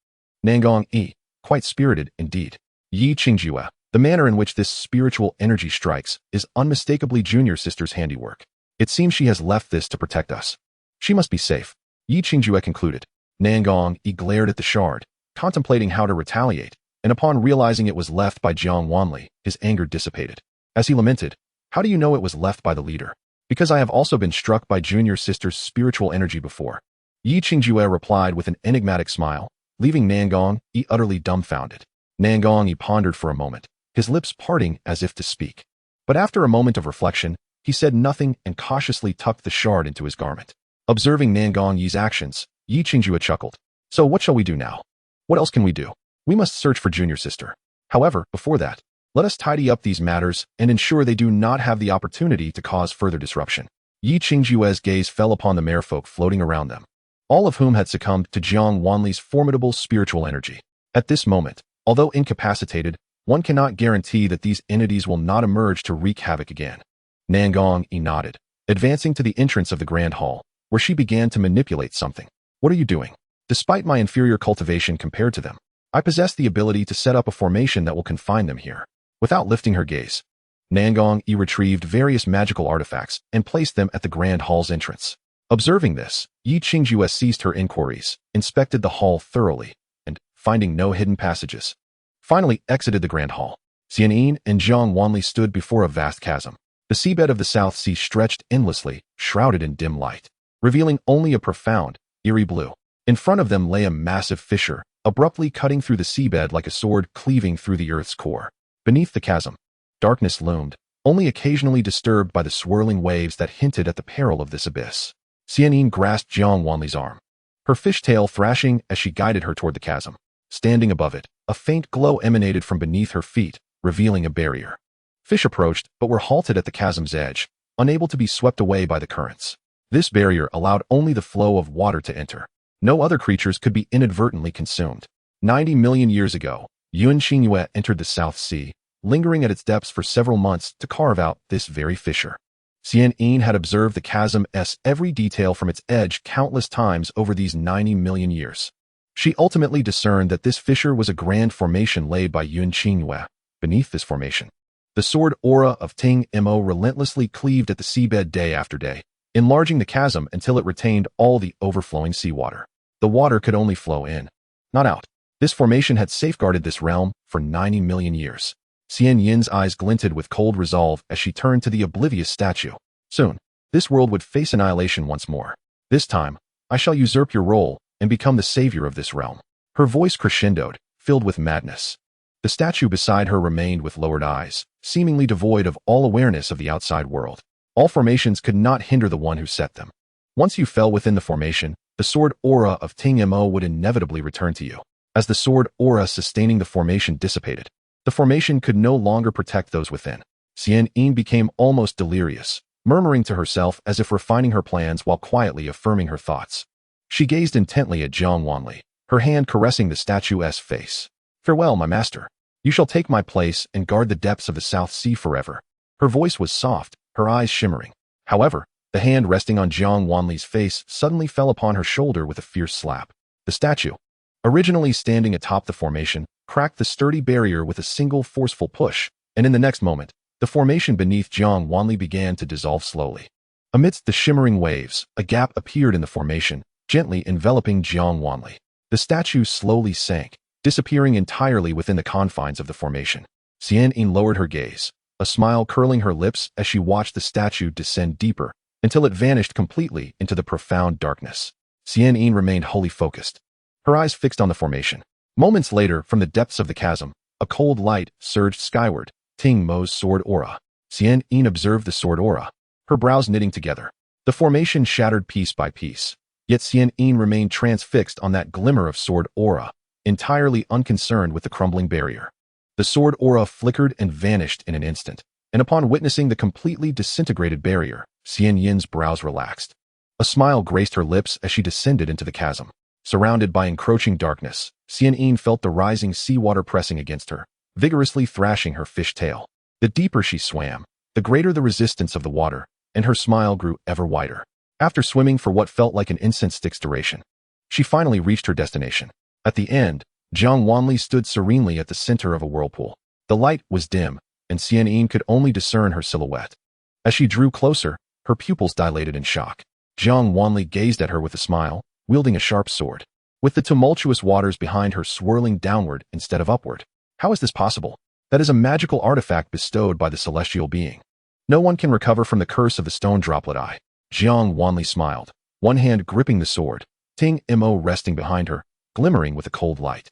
Nangong Yi, quite spirited indeed. Yi Qingjue, the manner in which this spiritual energy strikes is unmistakably Junior Sister's handiwork. It seems she has left this to protect us. She must be safe, Yi Qingjue concluded. Nangong Yi glared at the shard, contemplating how to retaliate, and upon realizing it was left by Jiang Wanli, his anger dissipated. As he lamented, how do you know it was left by the leader? Because I have also been struck by Junior Sister's spiritual energy before. Yi Qingjue replied with an enigmatic smile, leaving Nangong Yi utterly dumbfounded. Nangong Yi pondered for a moment, his lips parting as if to speak. But after a moment of reflection, he said nothing and cautiously tucked the shard into his garment. Observing Nangong Yi's actions, Yi Qingjue chuckled. So what shall we do now? What else can we do? We must search for Junior Sister. However, before that, let us tidy up these matters and ensure they do not have the opportunity to cause further disruption. Yi Qingjue's gaze fell upon the merfolk floating around them, all of whom had succumbed to Jiang Wanli's formidable spiritual energy. At this moment, although incapacitated, one cannot guarantee that these entities will not emerge to wreak havoc again. Nangong Yi nodded, advancing to the entrance of the grand hall, where she began to manipulate something. What are you doing? Despite my inferior cultivation compared to them, I possess the ability to set up a formation that will confine them here. Without lifting her gaze, Nangong Yi retrieved various magical artifacts and placed them at the grand hall's entrance. Observing this, Yi Qingjue ceased her inquiries, inspected the hall thoroughly, and, finding no hidden passages, finally exited the grand hall. Xianxian and Jiang Wanli stood before a vast chasm. The seabed of the South Sea stretched endlessly, shrouded in dim light, revealing only a profound, eerie blue. In front of them lay a massive fissure, abruptly cutting through the seabed like a sword cleaving through the earth's core. Beneath the chasm, darkness loomed, only occasionally disturbed by the swirling waves that hinted at the peril of this abyss. Xianxian grasped Jiang Wanli's arm, her fishtail thrashing as she guided her toward the chasm. Standing above it, a faint glow emanated from beneath her feet, revealing a barrier. Fish approached, but were halted at the chasm's edge, unable to be swept away by the currents. This barrier allowed only the flow of water to enter. No other creatures could be inadvertently consumed. 90 million years ago, Yuan Xingyue entered the South Sea, lingering at its depths for several months to carve out this very fissure. Xianxian had observed the chasm's every detail from its edge countless times over these 90 million years. She ultimately discerned that this fissure was a grand formation laid by Yuan Xingyue. Beneath this formation, the sword aura of Ting Mo relentlessly cleaved at the seabed day after day, enlarging the chasm until it retained all the overflowing seawater. The water could only flow in, not out. This formation had safeguarded this realm for 90 million years. Xianxian's eyes glinted with cold resolve as she turned to the oblivious statue. Soon, this world would face annihilation once more. This time, I shall usurp your role and become the savior of this realm. Her voice crescendoed, filled with madness. The statue beside her remained with lowered eyes, seemingly devoid of all awareness of the outside world. All formations could not hinder the one who set them. Once you fell within the formation, the sword aura of Ting Mo would inevitably return to you. As the sword aura sustaining the formation dissipated, the formation could no longer protect those within. Xianxian became almost delirious, murmuring to herself as if refining her plans while quietly affirming her thoughts. She gazed intently at Jiang Wanli, her hand caressing the statue's face. Farewell, my master. You shall take my place and guard the depths of the South Sea forever. Her voice was soft, her eyes shimmering. However, the hand resting on Jiang Wanli's face suddenly fell upon her shoulder with a fierce slap. The statue, originally standing atop the formation, cracked the sturdy barrier with a single forceful push, and in the next moment, the formation beneath Jiang Wanli began to dissolve slowly. Amidst the shimmering waves, a gap appeared in the formation, gently enveloping Jiang Wanli. The statue slowly sank, disappearing entirely within the confines of the formation. Xianxian lowered her gaze, a smile curling her lips as she watched the statue descend deeper, until it vanished completely into the profound darkness. Xianxian remained wholly focused, her eyes fixed on the formation. Moments later, from the depths of the chasm, a cold light surged skyward, Ting Mo's sword aura. Xianxian observed the sword aura, her brows knitting together. The formation shattered piece by piece, yet Xianxian remained transfixed on that glimmer of sword aura, entirely unconcerned with the crumbling barrier. The sword aura flickered and vanished in an instant, and upon witnessing the completely disintegrated barrier, Xian Yin's brows relaxed. A smile graced her lips as she descended into the chasm. Surrounded by encroaching darkness, Xian Yin felt the rising seawater pressing against her, vigorously thrashing her fish tail. The deeper she swam, the greater the resistance of the water, and her smile grew ever wider. After swimming for what felt like an incense stick's duration, she finally reached her destination. At the end, Jiang Wanli stood serenely at the center of a whirlpool. The light was dim, and Xian Yin could only discern her silhouette. As she drew closer, her pupils dilated in shock. Jiang Wanli gazed at her with a smile, wielding a sharp sword, with the tumultuous waters behind her swirling downward instead of upward. How is this possible? That is a magical artifact bestowed by the celestial being. No one can recover from the curse of the stone droplet eye. Jiang Wanli smiled, one hand gripping the sword, Ting Mo resting behind her, glimmering with a cold light.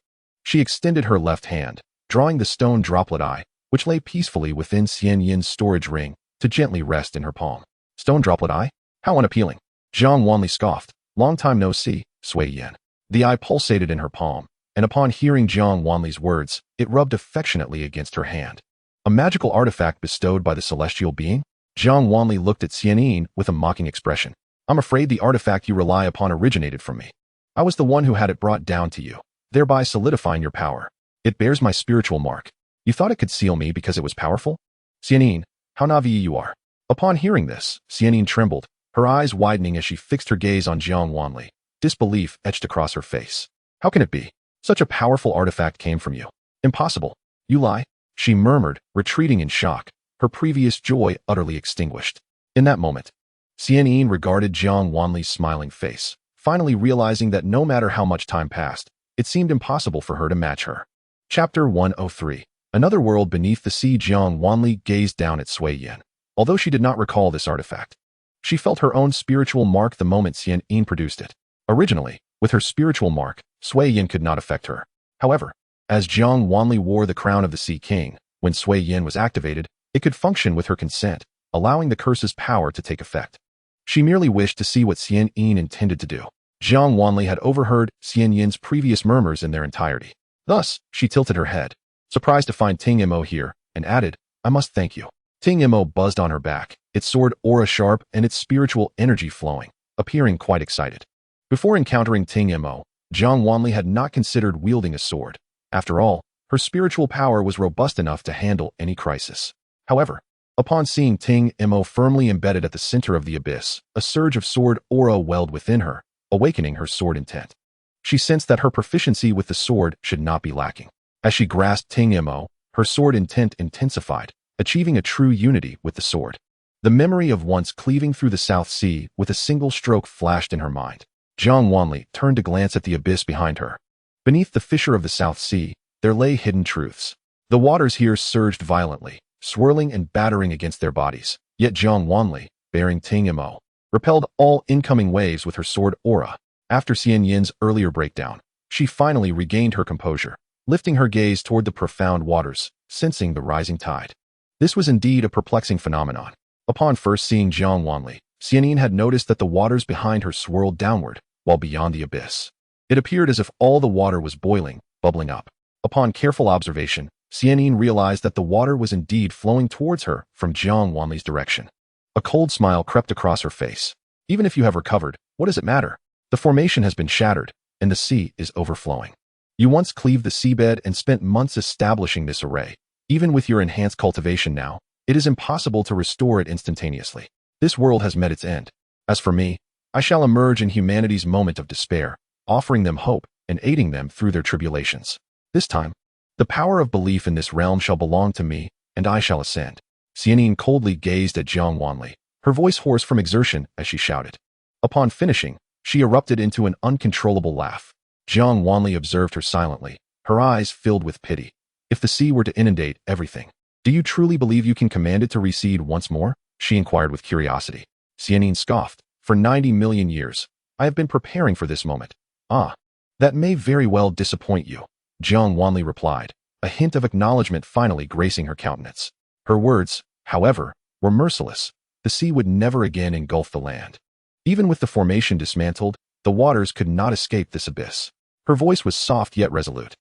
She extended her left hand, drawing the stone droplet eye, which lay peacefully within Xian Yin's storage ring, to gently rest in her palm. Stone droplet eye? How unappealing. Jiang Wanli scoffed. Long time no see, Sui Yin. The eye pulsated in her palm, and upon hearing Jiang Wanli's words, it rubbed affectionately against her hand. A magical artifact bestowed by the celestial being? Jiang Wanli looked at Xian Yin with a mocking expression. I'm afraid the artifact you rely upon originated from me. I was the one who had it brought down to you, thereby solidifying your power. It bears my spiritual mark. You thought it could seal me because it was powerful? Xian Yin, how naive you are. Upon hearing this, Xian Yin trembled, her eyes widening as she fixed her gaze on Jiang Wanli. Disbelief etched across her face. How can it be? Such a powerful artifact came from you. Impossible. You lie, she murmured, retreating in shock, her previous joy utterly extinguished. In that moment, Xian Yin regarded Jiang Wanli's smiling face, finally realizing that no matter how much time passed, it seemed impossible for her to match her. Chapter 103. Another world beneath the sea. Jiang Wanli gazed down at Sui Yin. Although she did not recall this artifact, she felt her own spiritual mark the moment Xian Yin produced it. Originally, with her spiritual mark, Sui Yin could not affect her. However, as Jiang Wanli wore the crown of the Sea King, when Sui Yin was activated, it could function with her consent, allowing the curse's power to take effect. She merely wished to see what Xian Yin intended to do. Jiang Wanli had overheard Xian Yin's previous murmurs in their entirety. Thus, she tilted her head, surprised to find Ting Mo here, and added, I must thank you. Ting Mo buzzed on her back, its sword aura sharp and its spiritual energy flowing, appearing quite excited. Before encountering Ting Mo, Jiang Wanli had not considered wielding a sword. After all, her spiritual power was robust enough to handle any crisis. However, upon seeing Ting Mo firmly embedded at the center of the abyss, a surge of sword aura welled within her, awakening her sword intent. She sensed that her proficiency with the sword should not be lacking. As she grasped Ting Mo, her sword intent intensified, achieving a true unity with the sword. The memory of once cleaving through the South Sea with a single stroke flashed in her mind. Jiang Wanli turned to glance at the abyss behind her. Beneath the fissure of the South Sea, there lay hidden truths. The waters here surged violently, swirling and battering against their bodies. Yet Jiang Wanli, bearing Ting Mo, repelled all incoming waves with her sword aura. After Xian Yin's earlier breakdown, she finally regained her composure, lifting her gaze toward the profound waters, sensing the rising tide. This was indeed a perplexing phenomenon. Upon first seeing Jiang Wanli, Xian Yin had noticed that the waters behind her swirled downward, while beyond the abyss, it appeared as if all the water was boiling, bubbling up. Upon careful observation, Xian Yin realized that the water was indeed flowing towards her from Jiang Wanli's direction. A cold smile crept across her face. Even if you have recovered, what does it matter? The formation has been shattered, and the sea is overflowing. You once cleaved the seabed and spent months establishing this array. Even with your enhanced cultivation now, it is impossible to restore it instantaneously. This world has met its end. As for me, I shall emerge in humanity's moment of despair, offering them hope and aiding them through their tribulations. This time, the power of belief in this realm shall belong to me, and I shall ascend. Xian Yin coldly gazed at Jiang Wanli, her voice hoarse from exertion as she shouted. Upon finishing, she erupted into an uncontrollable laugh. Jiang Wanli observed her silently, her eyes filled with pity. If the sea were to inundate everything, do you truly believe you can command it to recede once more? She inquired with curiosity. Xian Yin scoffed. For 90 million years, I have been preparing for this moment. Ah, that may very well disappoint you, Jiang Wanli replied, a hint of acknowledgement finally gracing her countenance. Her words, however, were merciless. The sea would never again engulf the land. Even with the formation dismantled, the waters could not escape this abyss. Her voice was soft yet resolute.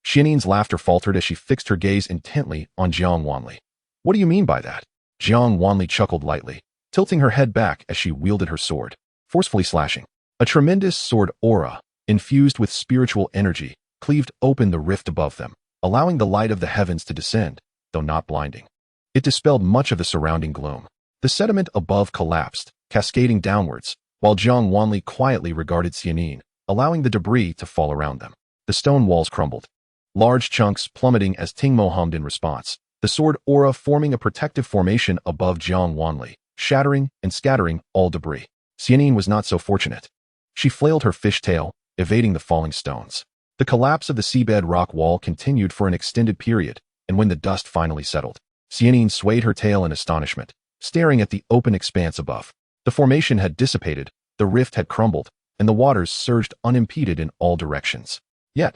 Xianin's laughter faltered as she fixed her gaze intently on Jiang Wanli. What do you mean by that? Jiang Wanli chuckled lightly, tilting her head back as she wielded her sword, forcefully slashing. A tremendous sword aura, infused with spiritual energy, cleaved open the rift above them, allowing the light of the heavens to descend, though not blinding. It dispelled much of the surrounding gloom. The sediment above collapsed, cascading downwards, while Jiang Wanli quietly regarded Xianin, allowing the debris to fall around them. The stone walls crumbled, large chunks plummeting as Tingmo hummed in response, the sword aura forming a protective formation above Jiang Wanli, shattering and scattering all debris. Xianin was not so fortunate. She flailed her fishtail, evading the falling stones. The collapse of the seabed rock wall continued for an extended period, and when the dust finally settled, Xianin swayed her tail in astonishment, staring at the open expanse above. The formation had dissipated, the rift had crumbled, and the waters surged unimpeded in all directions. Yet,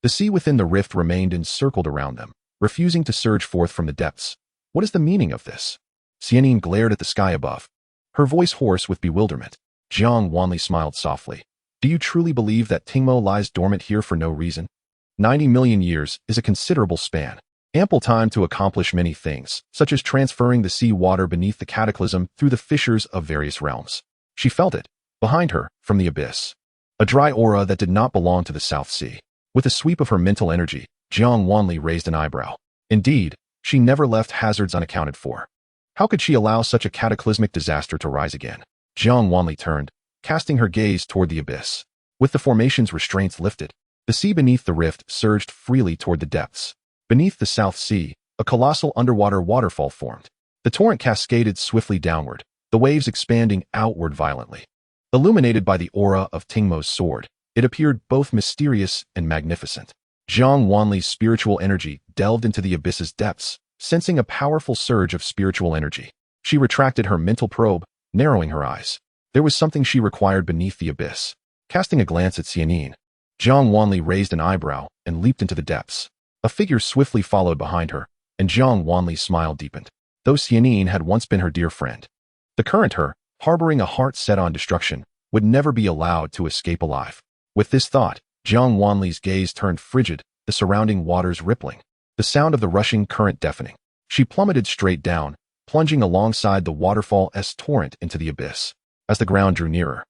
the sea within the rift remained encircled around them, refusing to surge forth from the depths. What is the meaning of this? Xianin glared at the sky above, her voice hoarse with bewilderment. Jiang Wanli smiled softly. Do you truly believe that Tingmo lies dormant here for no reason? 90 million years is a considerable span. Ample time to accomplish many things, such as transferring the sea water beneath the cataclysm through the fissures of various realms. She felt it, behind her, from the abyss. A dry aura that did not belong to the South Sea. With a sweep of her mental energy, Jiang Wanli raised an eyebrow. Indeed, she never left hazards unaccounted for. How could she allow such a cataclysmic disaster to rise again? Jiang Wanli turned, casting her gaze toward the abyss. With the formation's restraints lifted, the sea beneath the rift surged freely toward the depths. Beneath the South Sea, a colossal underwater waterfall formed. The torrent cascaded swiftly downward, the waves expanding outward violently. Illuminated by the aura of Tingmo's sword, it appeared both mysterious and magnificent. Jiang Wanli's spiritual energy delved into the abyss's depths, sensing a powerful surge of spiritual energy. She retracted her mental probe, narrowing her eyes. There was something she required beneath the abyss. Casting a glance at Xianin, Jiang Wanli raised an eyebrow and leaped into the depths. A figure swiftly followed behind her, and Jiang Wanli's smile deepened. Though Xianin had once been her dear friend, the current her, harboring a heart set on destruction, would never be allowed to escape alive. With this thought, Jiang Wanli's gaze turned frigid, the surrounding waters rippling, the sound of the rushing current deafening. She plummeted straight down, plunging alongside the waterfall's torrent into the abyss. As the ground drew nearer,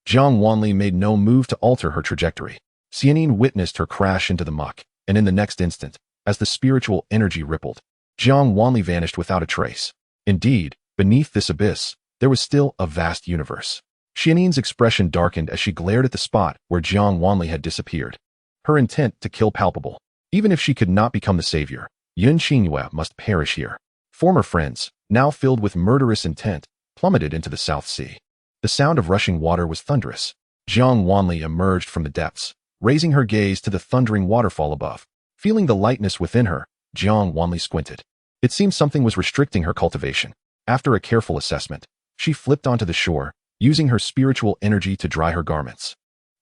Jiang Wanli made no move to alter her trajectory. Xianin witnessed her crash into the muck, and in the next instant, as the spiritual energy rippled, Jiang Wanli vanished without a trace. Indeed, beneath this abyss, there was still a vast universe. Xianin's expression darkened as she glared at the spot where Jiang Wanli had disappeared. Her intent to kill palpable. Even if she could not become the savior, Xianxiaaudiobooks must perish here. Former friends, now filled with murderous intent, plummeted into the South Sea. The sound of rushing water was thunderous. Jiang Wanli emerged from the depths, raising her gaze to the thundering waterfall above. Feeling the lightness within her, Jiang Wanli squinted. It seemed something was restricting her cultivation. After a careful assessment, she flipped onto the shore, using her spiritual energy to dry her garments,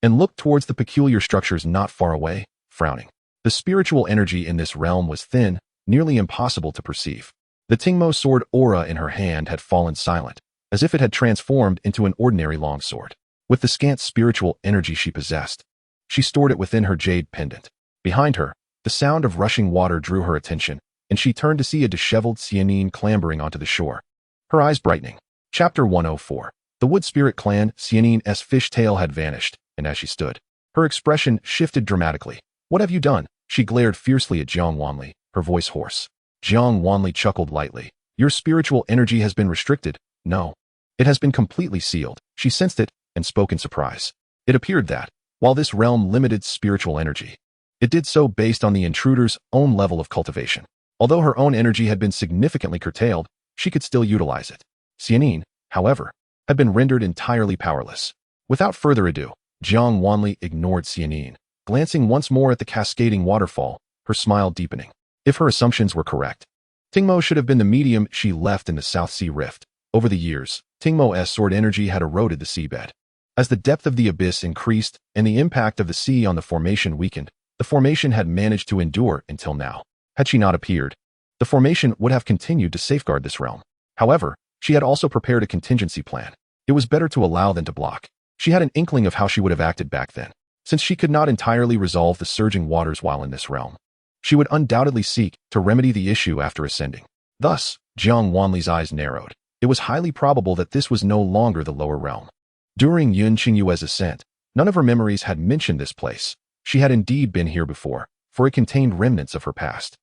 and looked towards the peculiar structures not far away, frowning. The spiritual energy in this realm was thin, nearly impossible to perceive. The Tingmo sword aura in her hand had fallen silent, as if it had transformed into an ordinary longsword. With the scant spiritual energy she possessed, she stored it within her jade pendant. Behind her, the sound of rushing water drew her attention, and she turned to see a disheveled Xianin clambering onto the shore, her eyes brightening. Chapter 104. The Wood Spirit Clan. Xianin's fishtail had vanished, and as she stood, her expression shifted dramatically. What have you done? She glared fiercely at Jiang Wanli, her voice hoarse. Jiang Wanli chuckled lightly. Your spiritual energy has been restricted. No. It has been completely sealed. She sensed it and spoke in surprise. It appeared that, while this realm limited spiritual energy, it did so based on the intruder's own level of cultivation. Although her own energy had been significantly curtailed, she could still utilize it. Xianin, however, had been rendered entirely powerless. Without further ado, Jiang Wanli ignored Xianin, glancing once more at the cascading waterfall, her smile deepening. If her assumptions were correct, Tingmo should have been the medium she left in the South Sea Rift. Over the years, Tingmo's sword energy had eroded the seabed. As the depth of the abyss increased and the impact of the sea on the formation weakened, the formation had managed to endure until now. Had she not appeared, the formation would have continued to safeguard this realm. However, she had also prepared a contingency plan. It was better to allow than to block. She had an inkling of how she would have acted back then, since she could not entirely resolve the surging waters while in this realm. She would undoubtedly seek to remedy the issue after ascending. Thus, Jiang Wanli's eyes narrowed. It was highly probable that this was no longer the lower realm. During Yun Qingyue's ascent, none of her memories had mentioned this place. She had indeed been here before, for it contained remnants of her past.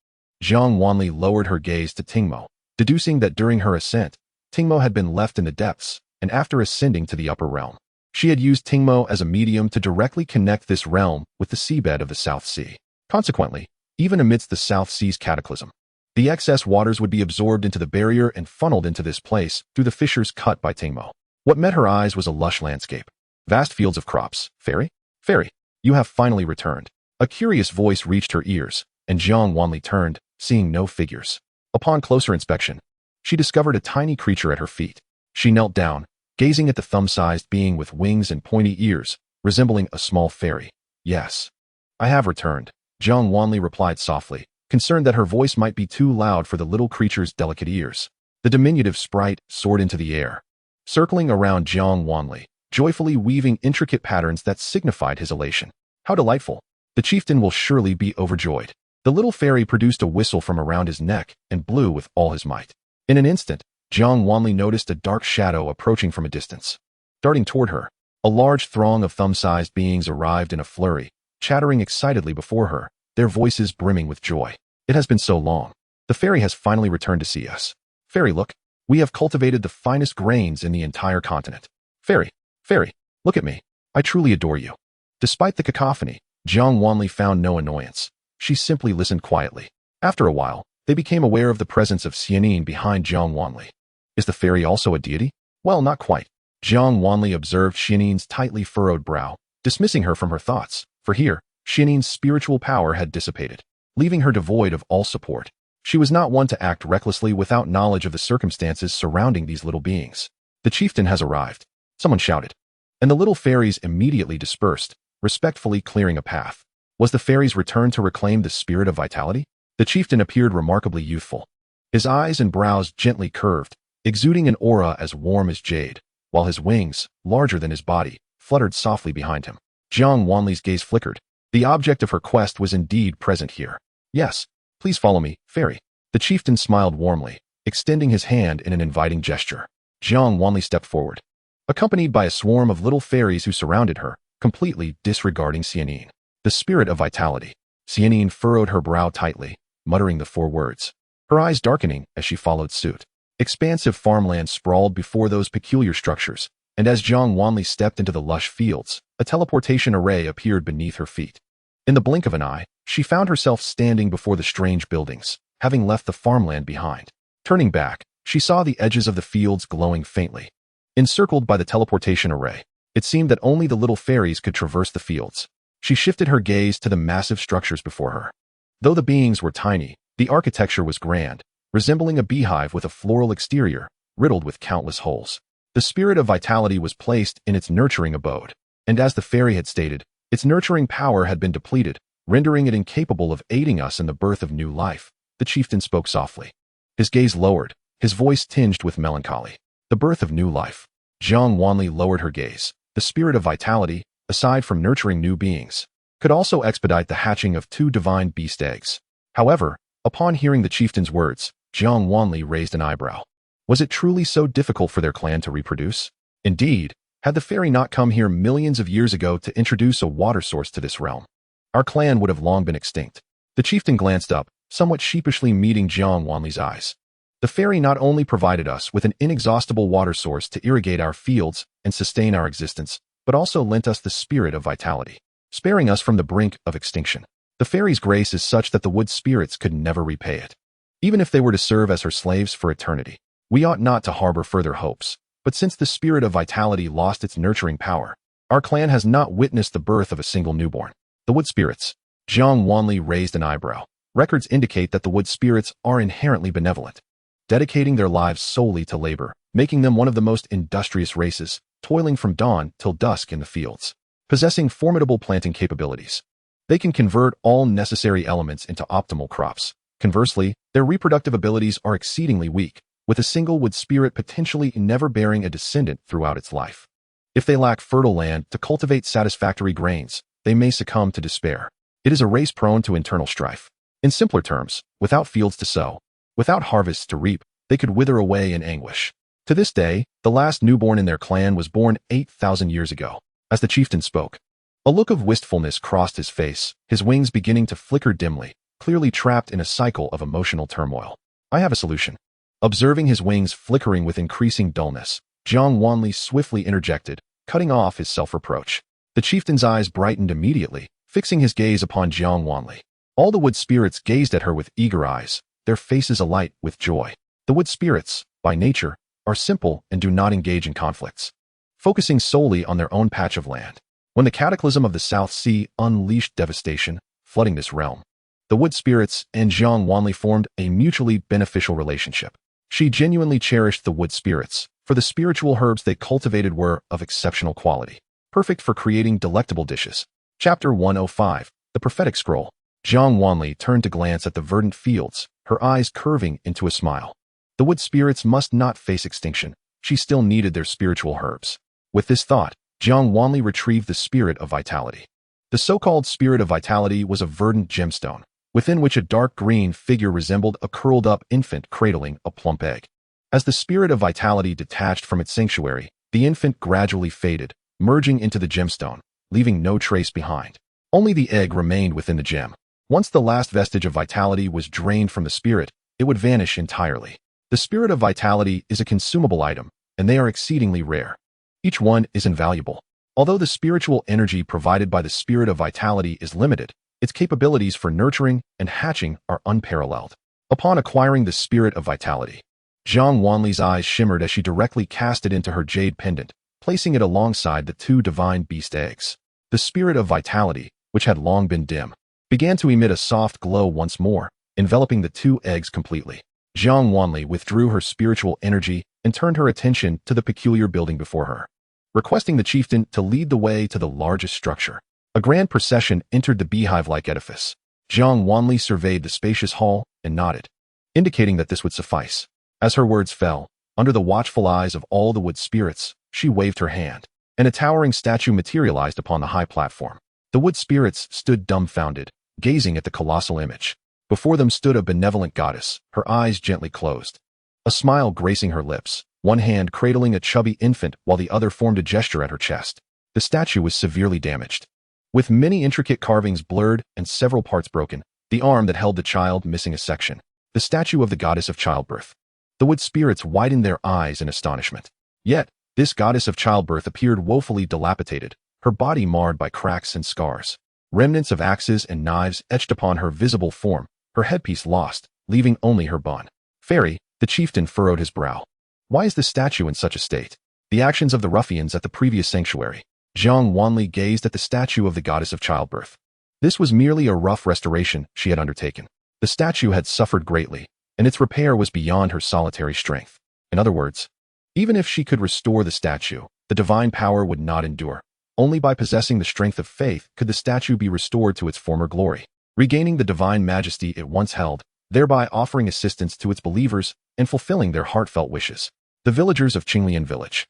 Jiang Wanli lowered her gaze to Tingmo, deducing that during her ascent, Tingmo had been left in the depths, and after ascending to the upper realm, she had used Tingmo as a medium to directly connect this realm with the seabed of the South Sea. Consequently, even amidst the South Sea's cataclysm, the excess waters would be absorbed into the barrier and funneled into this place through the fissures cut by Tingmo. What met her eyes was a lush landscape. Vast fields of crops. Fairy? Fairy, you have finally returned. A curious voice reached her ears, and Jiang Wanli turned, seeing no figures. Upon closer inspection, she discovered a tiny creature at her feet. She knelt down, gazing at the thumb-sized being with wings and pointy ears, resembling a small fairy. Yes, I have returned, Jiang Wanli replied softly, concerned that her voice might be too loud for the little creature's delicate ears. The diminutive sprite soared into the air, circling around Jiang Wanli, joyfully weaving intricate patterns that signified his elation. How delightful! The chieftain will surely be overjoyed. The little fairy produced a whistle from around his neck and blew with all his might. In an instant, Jiang Wanli noticed a dark shadow approaching from a distance. Darting toward her, a large throng of thumb-sized beings arrived in a flurry, chattering excitedly before her, their voices brimming with joy. It has been so long. The fairy has finally returned to see us. Fairy, look. We have cultivated the finest grains in the entire continent. Fairy, fairy, look at me. I truly adore you. Despite the cacophony, Jiang Wanli found no annoyance. She simply listened quietly. After a while, they became aware of the presence of Xianxian behind Jiang Wanli. Is the fairy also a deity? Well, not quite. Jiang Wanli observed Xianxian's tightly furrowed brow, dismissing her from her thoughts, for here, Xianxian's spiritual power had dissipated, leaving her devoid of all support. She was not one to act recklessly without knowledge of the circumstances surrounding these little beings. The chieftain has arrived, someone shouted, and the little fairies immediately dispersed, respectfully clearing a path. Was the fairy's return to reclaim the spirit of vitality? The chieftain appeared remarkably youthful. His eyes and brows gently curved, exuding an aura as warm as jade, while his wings, larger than his body, fluttered softly behind him. Jiang Wanli's gaze flickered. The object of her quest was indeed present here. Yes, please follow me, fairy. The chieftain smiled warmly, extending his hand in an inviting gesture. Jiang Wanli stepped forward, accompanied by a swarm of little fairies who surrounded her, completely disregarding Xianxian. The spirit of vitality. Xianxian furrowed her brow tightly, muttering the 4 words, her eyes darkening as she followed suit. Expansive farmland sprawled before those peculiar structures, and as Jiang Wanli stepped into the lush fields, a teleportation array appeared beneath her feet. In the blink of an eye, she found herself standing before the strange buildings, having left the farmland behind. Turning back, she saw the edges of the fields glowing faintly. Encircled by the teleportation array, it seemed that only the little fairies could traverse the fields. She shifted her gaze to the massive structures before her. Though the beings were tiny, the architecture was grand, resembling a beehive with a floral exterior, riddled with countless holes. The spirit of vitality was placed in its nurturing abode, and as the fairy had stated, its nurturing power had been depleted, rendering it incapable of aiding us in the birth of new life. The chieftain spoke softly. His gaze lowered, his voice tinged with melancholy. The birth of new life. Jiang Wanli lowered her gaze. The spirit of vitality, aside from nurturing new beings, could also expedite the hatching of 2 divine beast eggs. However, upon hearing the chieftain's words, Jiang Wanli raised an eyebrow. Was it truly so difficult for their clan to reproduce? Indeed, had the fairy not come here millions of years ago to introduce a water source to this realm, our clan would have long been extinct. The chieftain glanced up, somewhat sheepishly meeting Jiang Wanli's eyes. The fairy not only provided us with an inexhaustible water source to irrigate our fields and sustain our existence, but also lent us the spirit of vitality, sparing us from the brink of extinction. The fairy's grace is such that the wood spirits could never repay it. Even if they were to serve as her slaves for eternity, we ought not to harbor further hopes. But since the spirit of vitality lost its nurturing power, our clan has not witnessed the birth of a single newborn. The wood spirits. Jiang Wanli raised an eyebrow. Records indicate that the wood spirits are inherently benevolent, dedicating their lives solely to labor, making them one of the most industrious races, toiling from dawn till dusk in the fields. Possessing formidable planting capabilities, they can convert all necessary elements into optimal crops. Conversely, their reproductive abilities are exceedingly weak, with a single wood spirit potentially never bearing a descendant throughout its life. If they lack fertile land to cultivate satisfactory grains, they may succumb to despair. It is a race prone to internal strife. In simpler terms, without fields to sow, without harvests to reap, they could wither away in anguish. To this day, the last newborn in their clan was born 8,000 years ago. As the chieftain spoke, a look of wistfulness crossed his face, his wings beginning to flicker dimly, clearly trapped in a cycle of emotional turmoil. I have a solution. Observing his wings flickering with increasing dullness, Jiang Wanli swiftly interjected, cutting off his self-reproach. The chieftain's eyes brightened immediately, fixing his gaze upon Jiang Wanli. All the wood spirits gazed at her with eager eyes, their faces alight with joy. The wood spirits, by nature, are simple and do not engage in conflicts, focusing solely on their own patch of land. When the cataclysm of the South Sea unleashed devastation, flooding this realm, the wood spirits and Jiang Wanli formed a mutually beneficial relationship. She genuinely cherished the wood spirits, for the spiritual herbs they cultivated were of exceptional quality, perfect for creating delectable dishes. Chapter 105, The Prophetic Scroll. Jiang Wanli turned to glance at the verdant fields, her eyes curving into a smile. The wood spirits must not face extinction. She still needed their spiritual herbs. With this thought, Jiang Wanli retrieved the spirit of vitality. The so-called spirit of vitality was a verdant gemstone, within which a dark green figure resembled a curled-up infant cradling a plump egg. As the spirit of vitality detached from its sanctuary, the infant gradually faded, merging into the gemstone, leaving no trace behind. Only the egg remained within the gem. Once the last vestige of vitality was drained from the spirit, it would vanish entirely. The spirit of vitality is a consumable item, and they are exceedingly rare. Each one is invaluable. Although the spiritual energy provided by the spirit of vitality is limited, its capabilities for nurturing and hatching are unparalleled. Upon acquiring the spirit of vitality, Jiang Wanli's eyes shimmered as she directly cast it into her jade pendant, placing it alongside the two divine beast eggs. The spirit of vitality, which had long been dim, began to emit a soft glow once more, enveloping the two eggs completely. Jiang Wanli withdrew her spiritual energy and turned her attention to the peculiar building before her, requesting the chieftain to lead the way to the largest structure. A grand procession entered the beehive-like edifice. Jiang Wanli surveyed the spacious hall and nodded, indicating that this would suffice. As her words fell, under the watchful eyes of all the wood spirits, she waved her hand, and a towering statue materialized upon the high platform. The wood spirits stood dumbfounded, gazing at the colossal image. Before them stood a benevolent goddess, her eyes gently closed, a smile gracing her lips, one hand cradling a chubby infant while the other formed a gesture at her chest. The statue was severely damaged, with many intricate carvings blurred and several parts broken, the arm that held the child missing a section. The statue of the goddess of childbirth. The wood spirits widened their eyes in astonishment. Yet, this goddess of childbirth appeared woefully dilapidated, her body marred by cracks and scars. Remnants of axes and knives etched upon her visible form, her headpiece lost, leaving only her bun. Fairy, the chieftain furrowed his brow. Why is the statue in such a state? The actions of the ruffians at the previous sanctuary. Jiang Wanli gazed at the statue of the goddess of childbirth. This was merely a rough restoration she had undertaken. The statue had suffered greatly, and its repair was beyond her solitary strength. In other words, even if she could restore the statue, the divine power would not endure. Only by possessing the strength of faith could the statue be restored to its former glory, regaining the divine majesty it once held, thereby offering assistance to its believers and fulfilling their heartfelt wishes. The villagers of Qinglian village,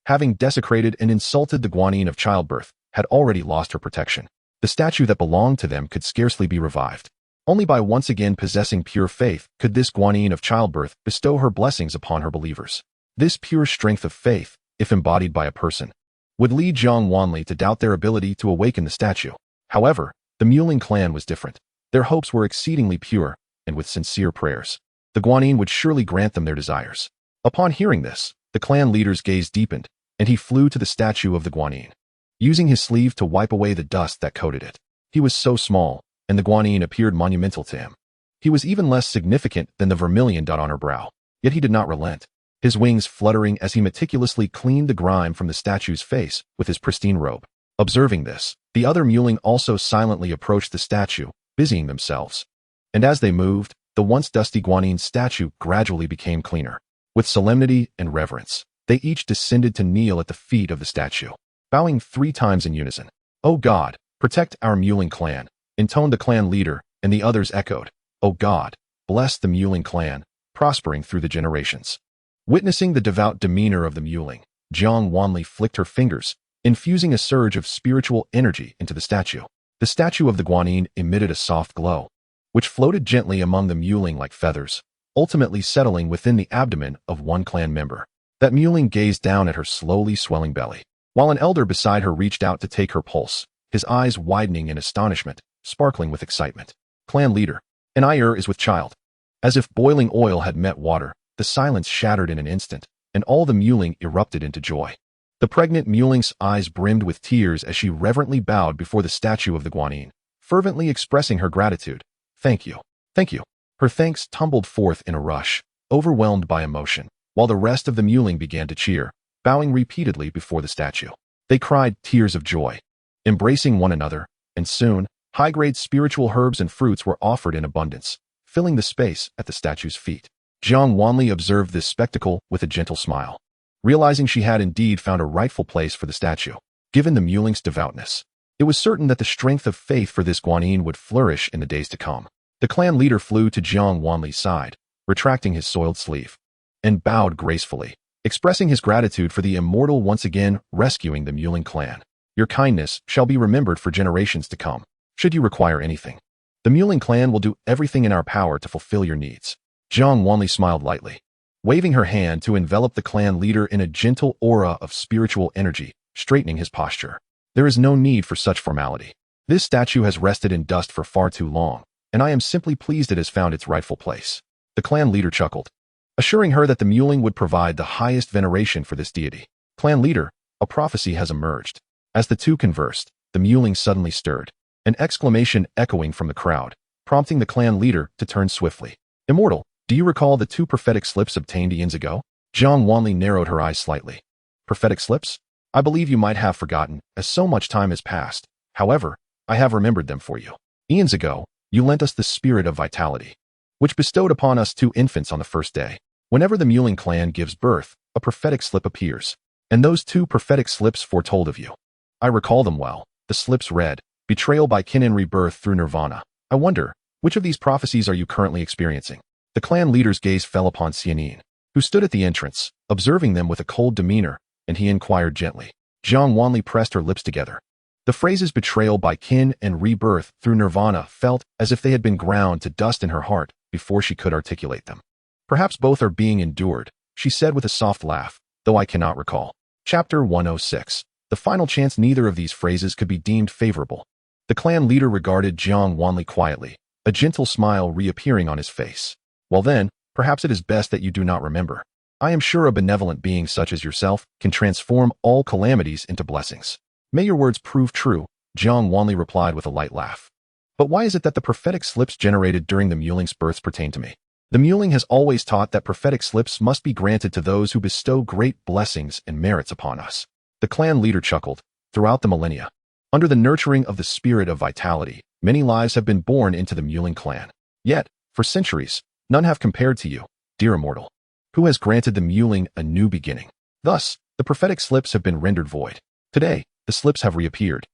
having desecrated and insulted the guanyin of childbirth, had already lost her protection. The statue that belonged to them could scarcely be revived. Only by once again possessing pure faith could this guanyin of childbirth bestow her blessings upon her believers. This pure strength of faith, if embodied by a person, would lead Jiang Wanli to doubt their ability to awaken the statue. However, the Muling clan was different. Their hopes were exceedingly pure, and with sincere prayers, the guanyin would surely grant them their desires. Upon hearing this, the clan leader's gaze deepened, and he flew to the statue of the guanyin, using his sleeve to wipe away the dust that coated it. He was so small, and the guanyin appeared monumental to him. He was even less significant than the vermilion dot on her brow, yet he did not relent, his wings fluttering as he meticulously cleaned the grime from the statue's face with his pristine robe. Observing this, the other Muling also silently approached the statue, busying themselves. And as they moved, the once dusty guanyin statue gradually became cleaner. With solemnity and reverence, they each descended to kneel at the feet of the statue, bowing 3 times in unison. "O God, protect our Muling clan," intoned the clan leader, and the others echoed, "O God, bless the Muling clan, prospering through the generations." Witnessing the devout demeanor of the Muling, Jiang Wanli flicked her fingers, infusing a surge of spiritual energy into the statue. The statue of the guanyin emitted a soft glow, which floated gently among the mewling like feathers, ultimately settling within the abdomen of one clan member. That mewling gazed down at her slowly swelling belly, while an elder beside her reached out to take her pulse, his eyes widening in astonishment, sparkling with excitement. Clan leader, an ayur is with child. As if boiling oil had met water, the silence shattered in an instant, and all the mewling erupted into joy. The pregnant mewling's eyes brimmed with tears as she reverently bowed before the statue of the guanyin, fervently expressing her gratitude. Thank you. Thank you. Her thanks tumbled forth in a rush, overwhelmed by emotion, while the rest of the mewling began to cheer, bowing repeatedly before the statue. They cried tears of joy, embracing one another, and soon, high-grade spiritual herbs and fruits were offered in abundance, filling the space at the statue's feet. Jiang Wanli observed this spectacle with a gentle smile, realizing she had indeed found a rightful place for the statue. Given the mewling's devoutness, it was certain that the strength of faith for this guanyin would flourish in the days to come. The clan leader flew to Jiang Wanli's side, retracting his soiled sleeve, and bowed gracefully, expressing his gratitude for the immortal once again rescuing the mewling clan. Your kindness shall be remembered for generations to come. Should you require anything, the mewling clan will do everything in our power to fulfill your needs. Jiang Wanli smiled lightly, waving her hand to envelop the clan leader in a gentle aura of spiritual energy, straightening his posture. There is no need for such formality. This statue has rested in dust for far too long, and I am simply pleased it has found its rightful place. The clan leader chuckled, assuring her that the mewling would provide the highest veneration for this deity. Clan leader, a prophecy has emerged. As the two conversed, the mewling suddenly stirred, an exclamation echoing from the crowd, prompting the clan leader to turn swiftly. Immortal, do you recall the 2 prophetic slips obtained eons ago? Jiang Wanli narrowed her eyes slightly. Prophetic slips? I believe you might have forgotten, as so much time has passed. However, I have remembered them for you. Eons ago, you lent us the spirit of vitality, which bestowed upon us 2 infants on the first day. Whenever the mewling clan gives birth, a prophetic slip appears, and those 2 prophetic slips foretold of you. I recall them well. The slips read, betrayal by kin and rebirth through nirvana. I wonder, which of these prophecies are you currently experiencing? The clan leader's gaze fell upon Xianxian, who stood at the entrance, observing them with a cold demeanor, and he inquired gently. Jiang Wanli pressed her lips together. The phrases betrayal by kin and rebirth through nirvana felt as if they had been ground to dust in her heart before she could articulate them. Perhaps both are being endured, she said with a soft laugh, though I cannot recall. Chapter 106. The final chance neither of these phrases could be deemed favorable. The clan leader regarded Jiang Wanli quietly, a gentle smile reappearing on his face. Well then, perhaps it is best that you do not remember. I am sure a benevolent being such as yourself can transform all calamities into blessings. May your words prove true, Jiang Wanli replied with a light laugh. But why is it that the prophetic slips generated during the mewling's births pertain to me? The mewling has always taught that prophetic slips must be granted to those who bestow great blessings and merits upon us. The clan leader chuckled. Throughout the millennia, under the nurturing of the spirit of vitality, many lives have been born into the mewling clan. Yet, for centuries, none have compared to you, dear immortal, who has granted the mewling a new beginning. Thus, the prophetic slips have been rendered void. Today, the slips have reappeared,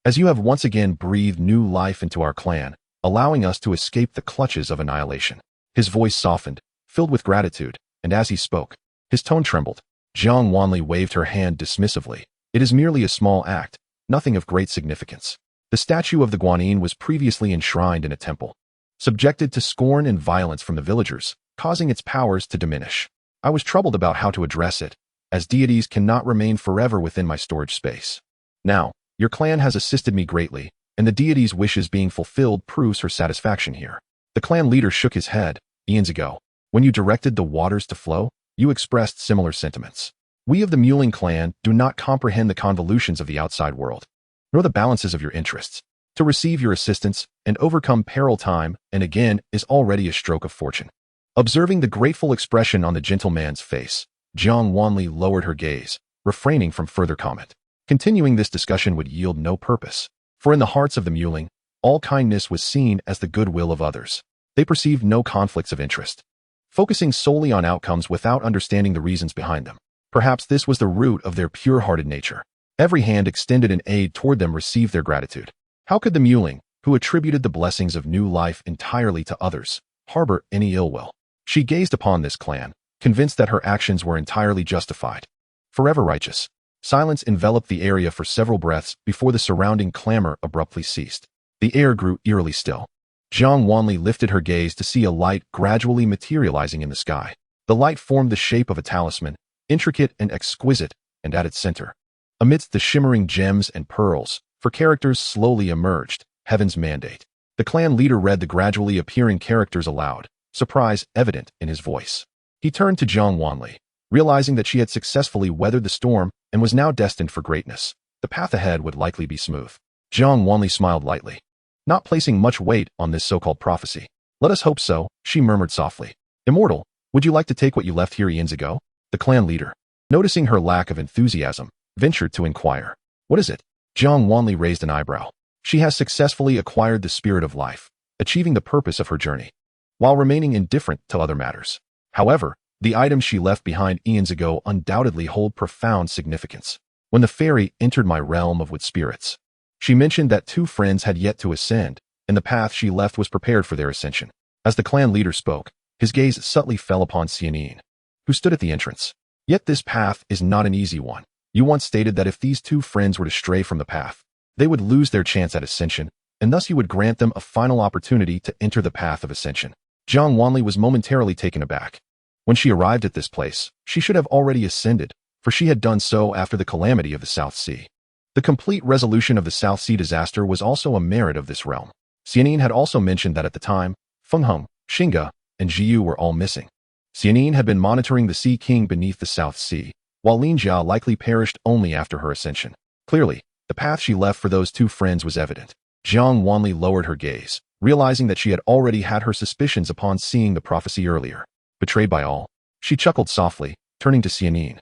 as you have once again breathed new life into our clan, allowing us to escape the clutches of annihilation. His voice softened, filled with gratitude, and as he spoke, his tone trembled. Jiang Wanli waved her hand dismissively. It is merely a small act, nothing of great significance. The statue of the guanyin was previously enshrined in a temple, subjected to scorn and violence from the villagers, causing its powers to diminish. I was troubled about how to address it, as deities cannot remain forever within my storage space. Now, your clan has assisted me greatly, and the deity's wishes being fulfilled proves her satisfaction here. The clan leader shook his head. Eons ago, when you directed the waters to flow, you expressed similar sentiments. We of the mewling clan do not comprehend the convolutions of the outside world, nor the balances of your interests. To receive your assistance and overcome peril time and again is already a stroke of fortune. Observing the grateful expression on the gentleman's face, Jiang Wanli lowered her gaze, refraining from further comment. Continuing this discussion would yield no purpose, for in the hearts of the mewling, all kindness was seen as the goodwill of others. They perceived no conflicts of interest, focusing solely on outcomes without understanding the reasons behind them. Perhaps this was the root of their pure-hearted nature. Every hand extended in aid toward them received their gratitude. How could the mewling, who attributed the blessings of new life entirely to others, harbor any ill will? She gazed upon this clan, convinced that her actions were entirely justified, forever righteous. Silence enveloped the area for several breaths before the surrounding clamor abruptly ceased. The air grew eerily still, Jiang Wanli lifted her gaze to see a light gradually materializing in the sky. The light formed the shape of a talisman, intricate and exquisite, and at its center, amidst the shimmering gems and pearls, for characters slowly emerged, Heaven's Mandate. The clan leader read the gradually appearing characters aloud, surprise evident in his voice. He turned to Jiang Wanli, realizing that she had successfully weathered the storm and was now destined for greatness. The path ahead would likely be smooth. Jiang Wanli smiled lightly, not placing much weight on this so-called prophecy. Let us hope so, she murmured softly. Immortal, would you like to take what you left here eons ago? The clan leader, noticing her lack of enthusiasm, ventured to inquire. What is it? Jiang Wanli raised an eyebrow. She has successfully acquired the spirit of life, achieving the purpose of her journey, while remaining indifferent to other matters. However, the items she left behind eons ago undoubtedly hold profound significance. When the fairy entered my realm of wood spirits, she mentioned that 2 friends had yet to ascend, and the path she left was prepared for their ascension. As the clan leader spoke, his gaze subtly fell upon Xianxian, who stood at the entrance. Yet this path is not an easy one. You once stated that if these 2 friends were to stray from the path, they would lose their chance at ascension, and thus you would grant them a final opportunity to enter the path of ascension. Jiang Wanli was momentarily taken aback. When she arrived at this place, she should have already ascended, for she had done so after the calamity of the South Sea. The complete resolution of the South Sea disaster was also a merit of this realm. Xianxian had also mentioned that at the time, Fengheng, Xinga, and Jiu were all missing. Xianxian had been monitoring the Sea King beneath the South Sea, while Linjia likely perished only after her ascension. Clearly, the path she left for those 2 friends was evident. Jiang Wanli lowered her gaze, realizing that she had already had her suspicions upon seeing the prophecy earlier. Betrayed by all, she chuckled softly, turning to Xianxian,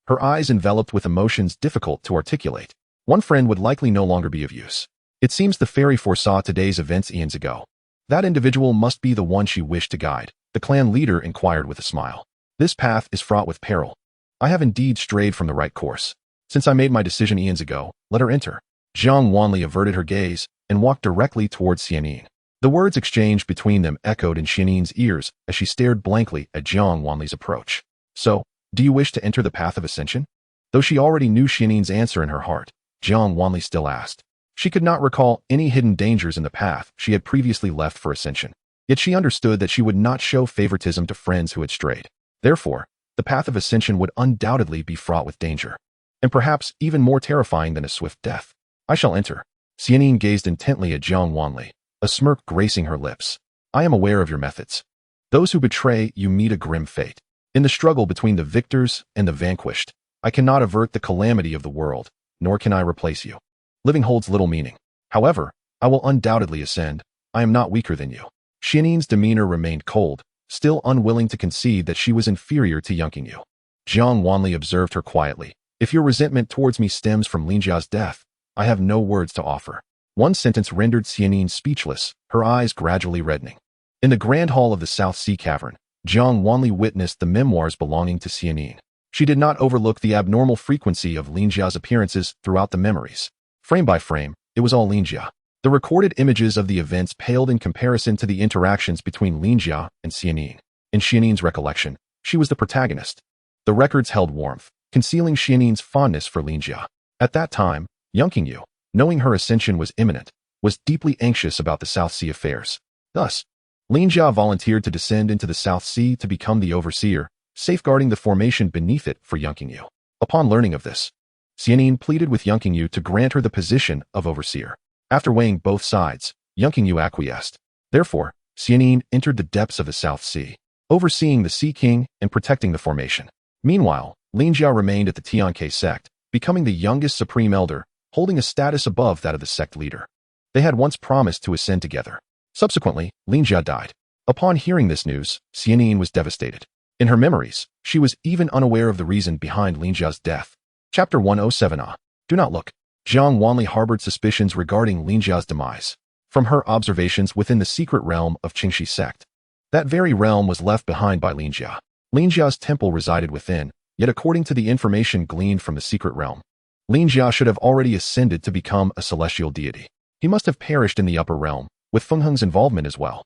her eyes enveloped with emotions difficult to articulate. One friend would likely no longer be of use. It seems the fairy foresaw today's events eons ago. That individual must be the one she wished to guide, the clan leader inquired with a smile. This path is fraught with peril. I have indeed strayed from the right course. Since I made my decision eons ago, let her enter. Jiang Wanli averted her gaze and walked directly towards Xianxian. The words exchanged between them echoed in Xianxian's ears as she stared blankly at Jiang Wanli's approach. So, do you wish to enter the path of ascension? Though she already knew Xianxian's answer in her heart, Jiang Wanli still asked. She could not recall any hidden dangers in the path she had previously left for ascension. Yet she understood that she would not show favoritism to friends who had strayed. Therefore, the path of ascension would undoubtedly be fraught with danger, and perhaps even more terrifying than a swift death. I shall enter. Xianxian gazed intently at Jiang Wanli, a smirk gracing her lips. I am aware of your methods. Those who betray you meet a grim fate. In the struggle between the victors and the vanquished, I cannot avert the calamity of the world, nor can I replace you. Living holds little meaning. However, I will undoubtedly ascend. I am not weaker than you. Xianxian's demeanor remained cold, still unwilling to concede that she was inferior to Xianxiu. Jiang Wanli observed her quietly. If your resentment towards me stems from Linjia's death, I have no words to offer. One sentence rendered Xianxian speechless, her eyes gradually reddening. In the grand hall of the South Sea Cavern, Jiang Wanli witnessed the memoirs belonging to Xianxian. She did not overlook the abnormal frequency of Linjia's appearances throughout the memories. Frame by frame, it was all Linjia. The recorded images of the events paled in comparison to the interactions between Linjia and Xianxian. In Xianxian's recollection, she was the protagonist. The records held warmth, concealing Xianxian's fondness for Linjia. At that time, Xianxiu, knowing her ascension was imminent, was deeply anxious about the South Sea affairs. Thus, Linjia volunteered to descend into the South Sea to become the overseer, safeguarding the formation beneath it for Xianxiu. Upon learning of this, Xianxian pleaded with Xianxiu to grant her the position of overseer. After weighing both sides, Xianxiu acquiesced. Therefore, Xianxian entered the depths of the South Sea, overseeing the Sea King and protecting the formation. Meanwhile, Linjia remained at the Tianke sect, becoming the youngest supreme elder, holding a status above that of the sect leader. They had once promised to ascend together. Subsequently, Linjia died. Upon hearing this news, Xianxian was devastated. In her memories, she was even unaware of the reason behind Linjia's death. Chapter 107 Do not look. Jiang Wanli harbored suspicions regarding Linjia's demise from her observations within the secret realm of Qingxi sect. That very realm was left behind by Linjia. Linjia's temple resided within, yet according to the information gleaned from the secret realm, Linjia should have already ascended to become a celestial deity. He must have perished in the upper realm, with Fengheng's involvement as well.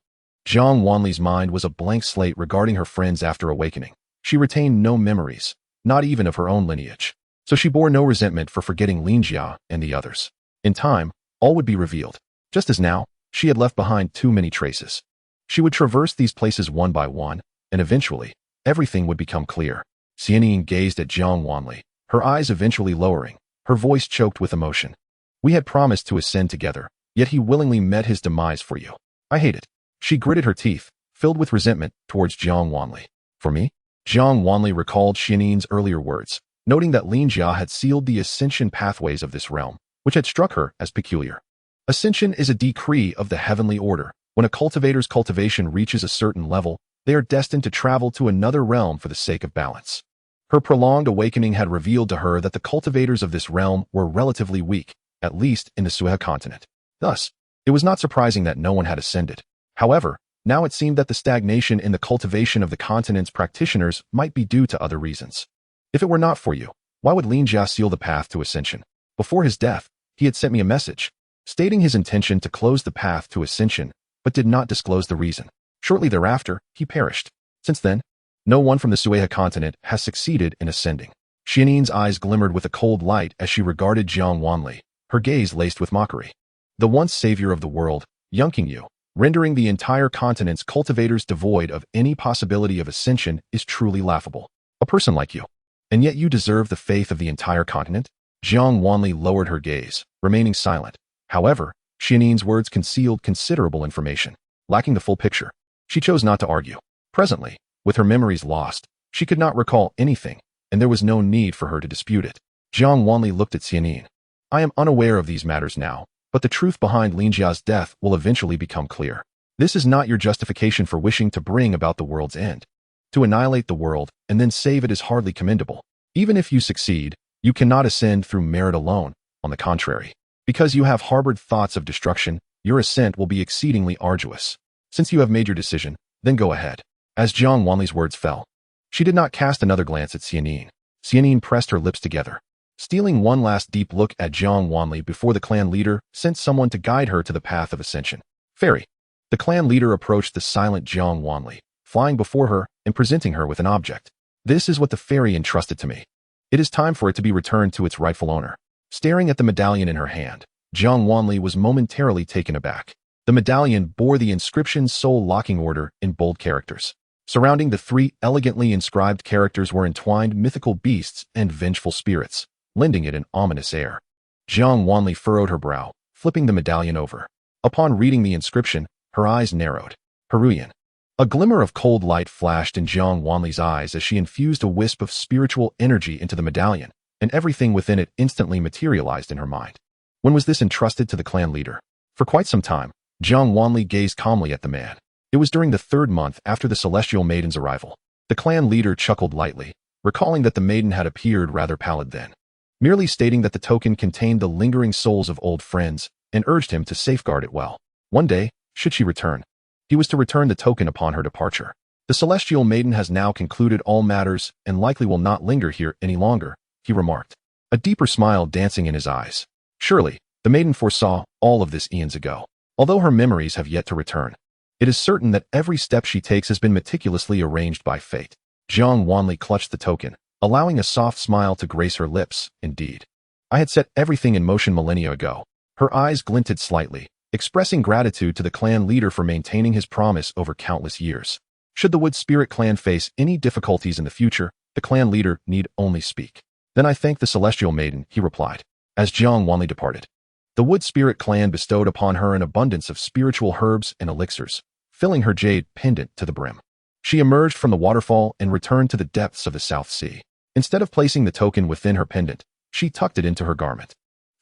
Jiang Wanli's mind was a blank slate regarding her friends after awakening. She retained no memories, not even of her own lineage. So she bore no resentment for forgetting Linjia and the others. In time, all would be revealed. Just as now, She had left behind too many traces. She would traverse these places one by one, and eventually, everything would become clear. Xianxian gazed at Jiang Wanli, her eyes eventually lowering, her voice choked with emotion. We had promised to ascend together, yet he willingly met his demise for you. I hate it. She gritted her teeth, filled with resentment, towards Jiang Wanli. For me? Jiang Wanli recalled Xianxian's earlier words, noting that Lin Jia had sealed the ascension pathways of this realm, which had struck her as peculiar. Ascension is a decree of the heavenly order. When a cultivator's cultivation reaches a certain level, they are destined to travel to another realm for the sake of balance. Her prolonged awakening had revealed to her that the cultivators of this realm were relatively weak, at least in the Sueha continent. Thus, it was not surprising that no one had ascended. However, now it seemed that the stagnation in the cultivation of the continent's practitioners might be due to other reasons. If it were not for you, why would Lin Jia seal the path to ascension? Before his death, he had sent me a message, stating his intention to close the path to ascension, but did not disclose the reason. Shortly thereafter, he perished. Since then, no one from the Sueha continent has succeeded in ascending. Xianxian's eyes glimmered with a cold light as she regarded Jiang Wanli, her gaze laced with mockery. The once savior of the world, Xianxiu, rendering the entire continent's cultivators devoid of any possibility of ascension is truly laughable. A person like you. And yet you deserve the faith of the entire continent? Jiang Wanli lowered her gaze, remaining silent. However, Xianxian's words concealed considerable information. Lacking the full picture, she chose not to argue. Presently, with her memories lost, she could not recall anything, and there was no need for her to dispute it. Jiang Wanli looked at Xianxian. I am unaware of these matters now, but the truth behind Lin Jia's death will eventually become clear. This is not your justification for wishing to bring about the world's end. To annihilate the world and then save it is hardly commendable. Even if you succeed, you cannot ascend through merit alone. On the contrary, because you have harbored thoughts of destruction, your ascent will be exceedingly arduous. Since you have made your decision, then go ahead. As Jiang Wanli's words fell, she did not cast another glance at Xianxian. Xianxian pressed her lips together, stealing one last deep look at Jiang Wanli before the clan leader sent someone to guide her to the path of ascension. Fairy. The clan leader approached the silent Jiang Wanli, flying before her and presenting her with an object. This is what the fairy entrusted to me. It is time for it to be returned to its rightful owner. Staring at the medallion in her hand, Jiang Wanli was momentarily taken aback. The medallion bore the inscription Soul Locking Order in bold characters. Surrounding the three elegantly inscribed characters were entwined mythical beasts and vengeful spirits, lending it an ominous air. Jiang Wanli furrowed her brow, flipping the medallion over. Upon reading the inscription, her eyes narrowed. Heruyan. A glimmer of cold light flashed in Jiang Wanli's eyes as she infused a wisp of spiritual energy into the medallion, and everything within it instantly materialized in her mind. When was this entrusted to the clan leader? For quite some time, Jiang Wanli gazed calmly at the man. It was during the 3rd month after the celestial maiden's arrival. The clan leader chuckled lightly, recalling that the maiden had appeared rather pallid then, merely stating that the token contained the lingering souls of old friends, and urged him to safeguard it well. One day, should she return, he was to return the token upon her departure. The celestial maiden has now concluded all matters and likely will not linger here any longer, he remarked, a deeper smile dancing in his eyes. Surely, the maiden foresaw all of this eons ago. Although her memories have yet to return, it is certain that every step she takes has been meticulously arranged by fate. Jiang Wanli clutched the token, allowing a soft smile to grace her lips. Indeed, I had set everything in motion millennia ago. Her eyes glinted slightly, expressing gratitude to the clan leader for maintaining his promise over countless years. Should the Wood Spirit clan face any difficulties in the future, the clan leader need only speak. Then I thank the celestial maiden, he replied, as Jiang Wanli departed. The Wood Spirit clan bestowed upon her an abundance of spiritual herbs and elixirs, filling her jade pendant to the brim. She emerged from the waterfall and returned to the depths of the South Sea. Instead of placing the token within her pendant, she tucked it into her garment.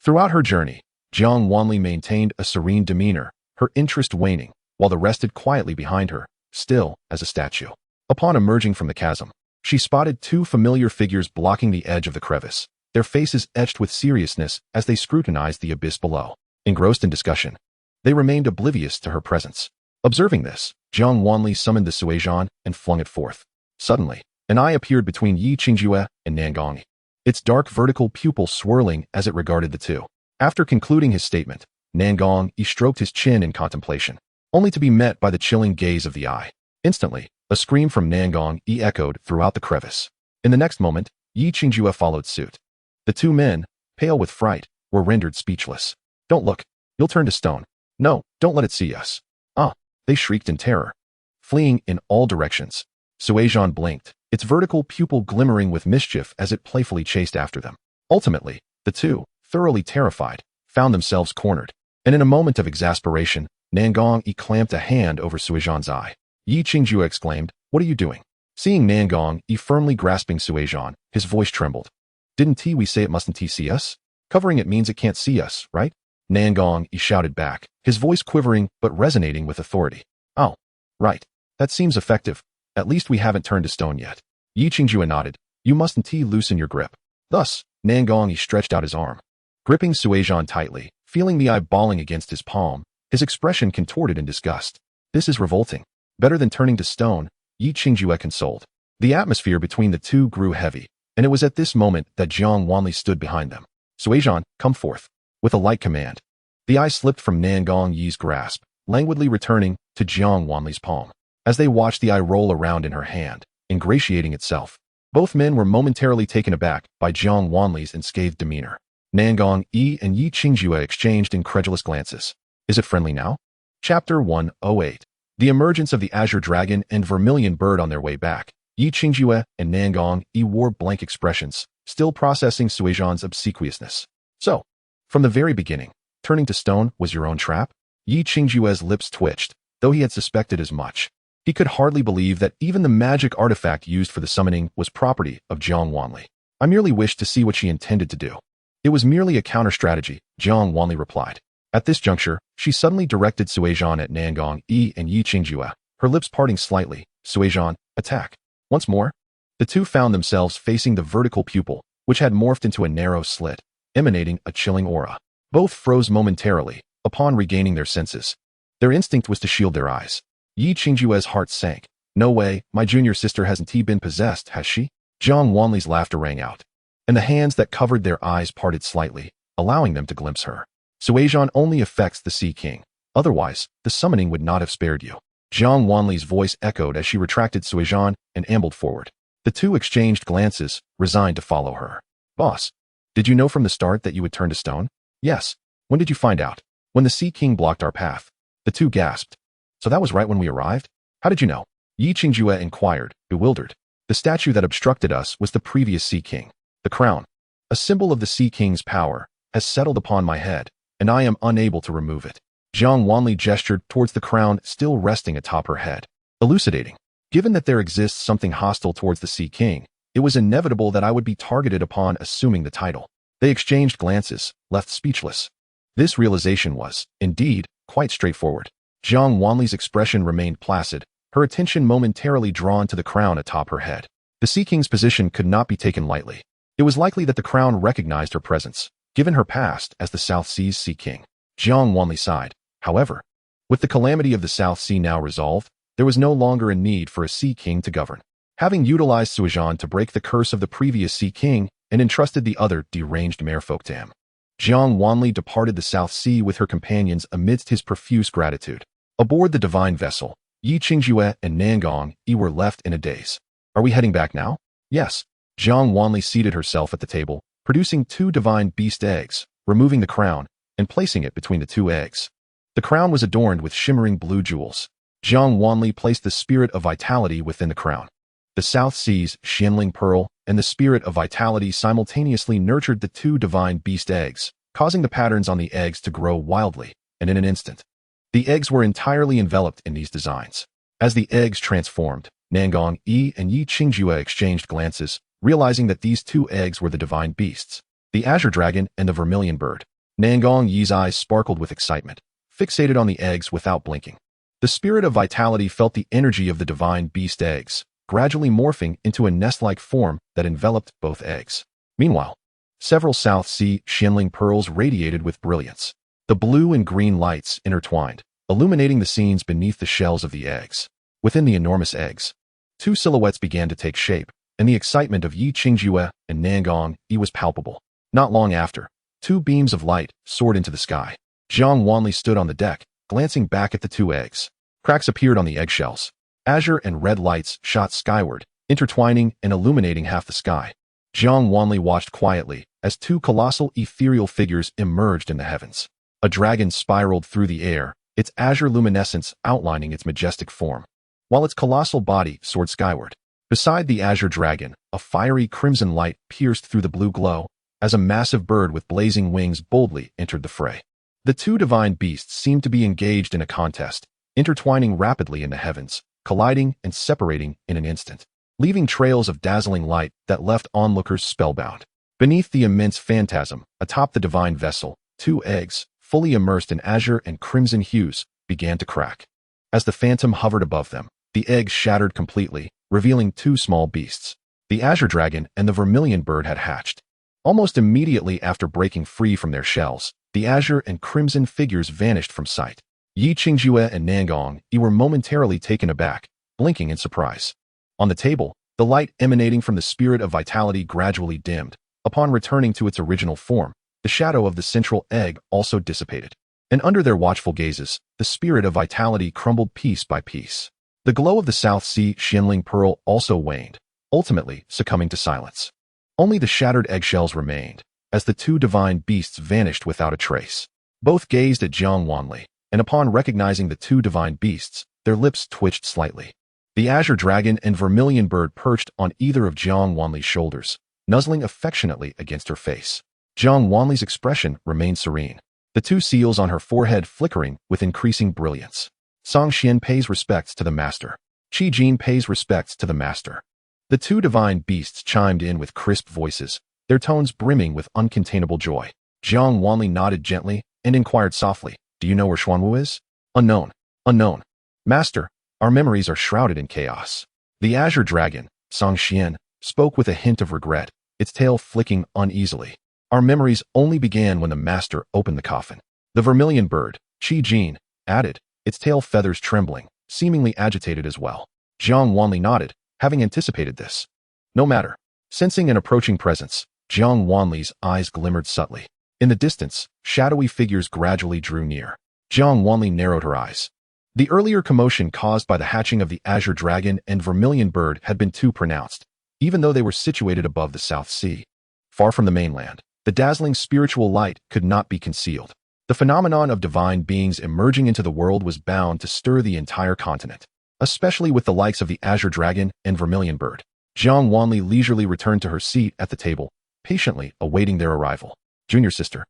Throughout her journey, Jiang Wanli maintained a serene demeanor, her interest waning, while the rested quietly behind her, still as a statue. Upon emerging from the chasm, she spotted 2 familiar figures blocking the edge of the crevice, their faces etched with seriousness as they scrutinized the abyss below. Engrossed in discussion, they remained oblivious to her presence. Observing this, Jiang Wanli summoned the Suizhan and flung it forth. Suddenly, an eye appeared between Yi Qingjue and Nangong, its dark vertical pupil swirling as it regarded the two. After concluding his statement, Nangong stroked his chin in contemplation, only to be met by the chilling gaze of the eye. Instantly, a scream from Nangong echoed throughout the crevice. In the next moment, Yi Qingjue followed suit. The 2 men, pale with fright, were rendered speechless. Don't look, you'll turn to stone. No, don't let it see us. Ah, they shrieked in terror, fleeing in all directions. Suizhan blinked, its vertical pupil glimmering with mischief as it playfully chased after them. Ultimately, the two, thoroughly terrified, found themselves cornered. And in a moment of exasperation, Nangong Yi clamped a hand over Suizhan's eye. Yi Qingjue exclaimed, "What are you doing?" Seeing Nangong Yi firmly grasping Suizhan, his voice trembled. "Didn't we say it mustn't see us? Covering it means it can't see us, right?" Nangong Yi shouted back, his voice quivering but resonating with authority. "Oh, right. That seems effective. At least we haven't turned to stone yet." Yi Qingjue nodded. "You mustn't loosen your grip." Thus, Nangong Yi stretched out his arm, gripping Suizhan tightly, feeling the eye balling against his palm, his expression contorted in disgust. "This is revolting. Better than turning to stone," Yi Qingjue consoled. The atmosphere between the two grew heavy, and it was at this moment that Jiang Wanli stood behind them. "Suizhan, come forth." With a light command, the eye slipped from Nangong Yi's grasp, languidly returning to Jiang Wanli's palm. As they watched the eye roll around in her hand, ingratiating itself, both men were momentarily taken aback by Jiang Wanli's unscathed demeanor. Nangong Yi and Yi Qingjue exchanged incredulous glances. "Is it friendly now?" Chapter 108. The emergence of the azure dragon and vermilion bird on their way back. Yi Qingjue and Nangong Yi wore blank expressions, still processing Suizhan's obsequiousness. "So, from the very beginning, turning to stone was your own trap?" Yi Qingjue's lips twitched, though he had suspected as much. He could hardly believe that even the magic artifact used for the summoning was property of Jiang Wanli. "I merely wished to see what she intended to do. It was merely a counter-strategy," Jiang Wanli replied. At this juncture, she suddenly directed Suizhan at Nangong Yi and Yi Qingjue, her lips parting slightly. "Suizhan, attack." Once more, the two found themselves facing the vertical pupil, which had morphed into a narrow slit, emanating a chilling aura. Both froze momentarily, upon regaining their senses. Their instinct was to shield their eyes. Yi Qingjue's heart sank. "No way, my junior sister hasn't been possessed, has she?" Jiang Wanli's laughter rang out, and the hands that covered their eyes parted slightly, allowing them to glimpse her. "Suizhan only affects the Sea King. Otherwise, the summoning would not have spared you." Jiang Wanli's voice echoed as she retracted Suizhan and ambled forward. The two exchanged glances, resigned to follow her. "Boss, did you know from the start that you would turn to stone?" "Yes." "When did you find out?" "When the Sea King blocked our path." The two gasped. "So that was right when we arrived? How did you know?" Yi Qingjue inquired, bewildered. "The statue that obstructed us was the previous Sea King. The crown, a symbol of the Sea King's power, has settled upon my head, and I am unable to remove it." Jiang Wanli gestured towards the crown still resting atop her head, elucidating. "Given that there exists something hostile towards the Sea King, it was inevitable that I would be targeted upon assuming the title." They exchanged glances, left speechless. This realization was, indeed, quite straightforward. Jiang Wanli's expression remained placid, her attention momentarily drawn to the crown atop her head. The Sea King's position could not be taken lightly. It was likely that the crown recognized her presence, given her past as the South Sea's Sea King. Jiang Wanli sighed. However, with the calamity of the South Sea now resolved, there was no longer a need for a Sea King to govern. Having utilized Suizhan to break the curse of the previous Sea King and entrusted the other deranged merfolk to him, Jiang Wanli departed the South Sea with her companions amidst his profuse gratitude. Aboard the divine vessel, Yi Qingjue and Nangong Yi were left in a daze. "Are we heading back now?" "Yes." Jiang Wanli seated herself at the table, producing 2 divine beast eggs, removing the crown, and placing it between the 2 eggs. The crown was adorned with shimmering blue jewels. Jiang Wanli placed the spirit of vitality within the crown. The South Sea's Xianling pearl and the spirit of vitality simultaneously nurtured the 2 divine beast eggs, causing the patterns on the eggs to grow wildly, and in an instant, the eggs were entirely enveloped in these designs. As the eggs transformed, Nangong Yi and Yi Qingjue exchanged glances, realizing that these 2 eggs were the divine beasts, the azure dragon and the vermilion bird. Nangong Yi's eyes sparkled with excitement, fixated on the eggs without blinking. The spirit of vitality felt the energy of the divine beast eggs, gradually morphing into a nest-like form that enveloped both eggs. Meanwhile, several South Sea Xianling pearls radiated with brilliance. The blue and green lights intertwined, illuminating the scenes beneath the shells of the eggs. Within the enormous eggs, 2 silhouettes began to take shape, and the excitement of Yi Qingjue and Nangong Yi was palpable. Not long after, 2 beams of light soared into the sky. Jiang Wanli stood on the deck, glancing back at the 2 eggs. Cracks appeared on the eggshells. Azure and red lights shot skyward, intertwining and illuminating half the sky. Jiang Wanli watched quietly as 2 colossal ethereal figures emerged in the heavens. A dragon spiraled through the air, its azure luminescence outlining its majestic form, while its colossal body soared skyward. Beside the azure dragon, a fiery crimson light pierced through the blue glow, as a massive bird with blazing wings boldly entered the fray. The two divine beasts seemed to be engaged in a contest, intertwining rapidly in the heavens, colliding and separating in an instant, leaving trails of dazzling light that left onlookers spellbound. Beneath the immense phantasm, atop the divine vessel, two eggs, fully immersed in azure and crimson hues, began to crack. As the phantom hovered above them, the eggs shattered completely, revealing two small beasts. The azure dragon and the vermilion bird had hatched. Almost immediately after breaking free from their shells, the azure and crimson figures vanished from sight. Yi Qingjue and Nangong Yi were momentarily taken aback, blinking in surprise. On the table, the light emanating from the spirit of vitality gradually dimmed. Upon returning to its original form, the shadow of the central egg also dissipated. And under their watchful gazes, the spirit of vitality crumbled piece by piece. The glow of the South Sea Xianling pearl also waned, ultimately succumbing to silence. Only the shattered eggshells remained, as the two divine beasts vanished without a trace. Both gazed at Jiang Wanli, and upon recognizing the two divine beasts, their lips twitched slightly. The azure dragon and vermilion bird perched on either of Jiang Wanli's shoulders, nuzzling affectionately against her face. Jiang Wanli's expression remained serene, the two seals on her forehead flickering with increasing brilliance. Song Xian pays respects to the master. Qi Jin pays respects to the master. The two divine beasts chimed in with crisp voices, their tones brimming with uncontainable joy. Jiang Wanli nodded gently and inquired softly, "Do you know where Xuanwu is?" "Unknown. Unknown. Master, our memories are shrouded in chaos." The azure dragon, Song Xian, spoke with a hint of regret, its tail flicking uneasily. "Our memories only began when the master opened the coffin." The vermilion bird, Qi Jin, added, its tail feathers trembling, seemingly agitated as well. Jiang Wanli nodded, having anticipated this. No matter. Sensing an approaching presence, Jiang Wanli's eyes glimmered subtly. In the distance, shadowy figures gradually drew near. Jiang Wanli narrowed her eyes. The earlier commotion caused by the hatching of the azure dragon and vermilion bird had been too pronounced, even though they were situated above the South Sea. Far from the mainland, the dazzling spiritual light could not be concealed. The phenomenon of divine beings emerging into the world was bound to stir the entire continent, especially with the likes of the azure dragon and vermilion bird. Jiang Wanli leisurely returned to her seat at the table, patiently awaiting their arrival. "Junior sister,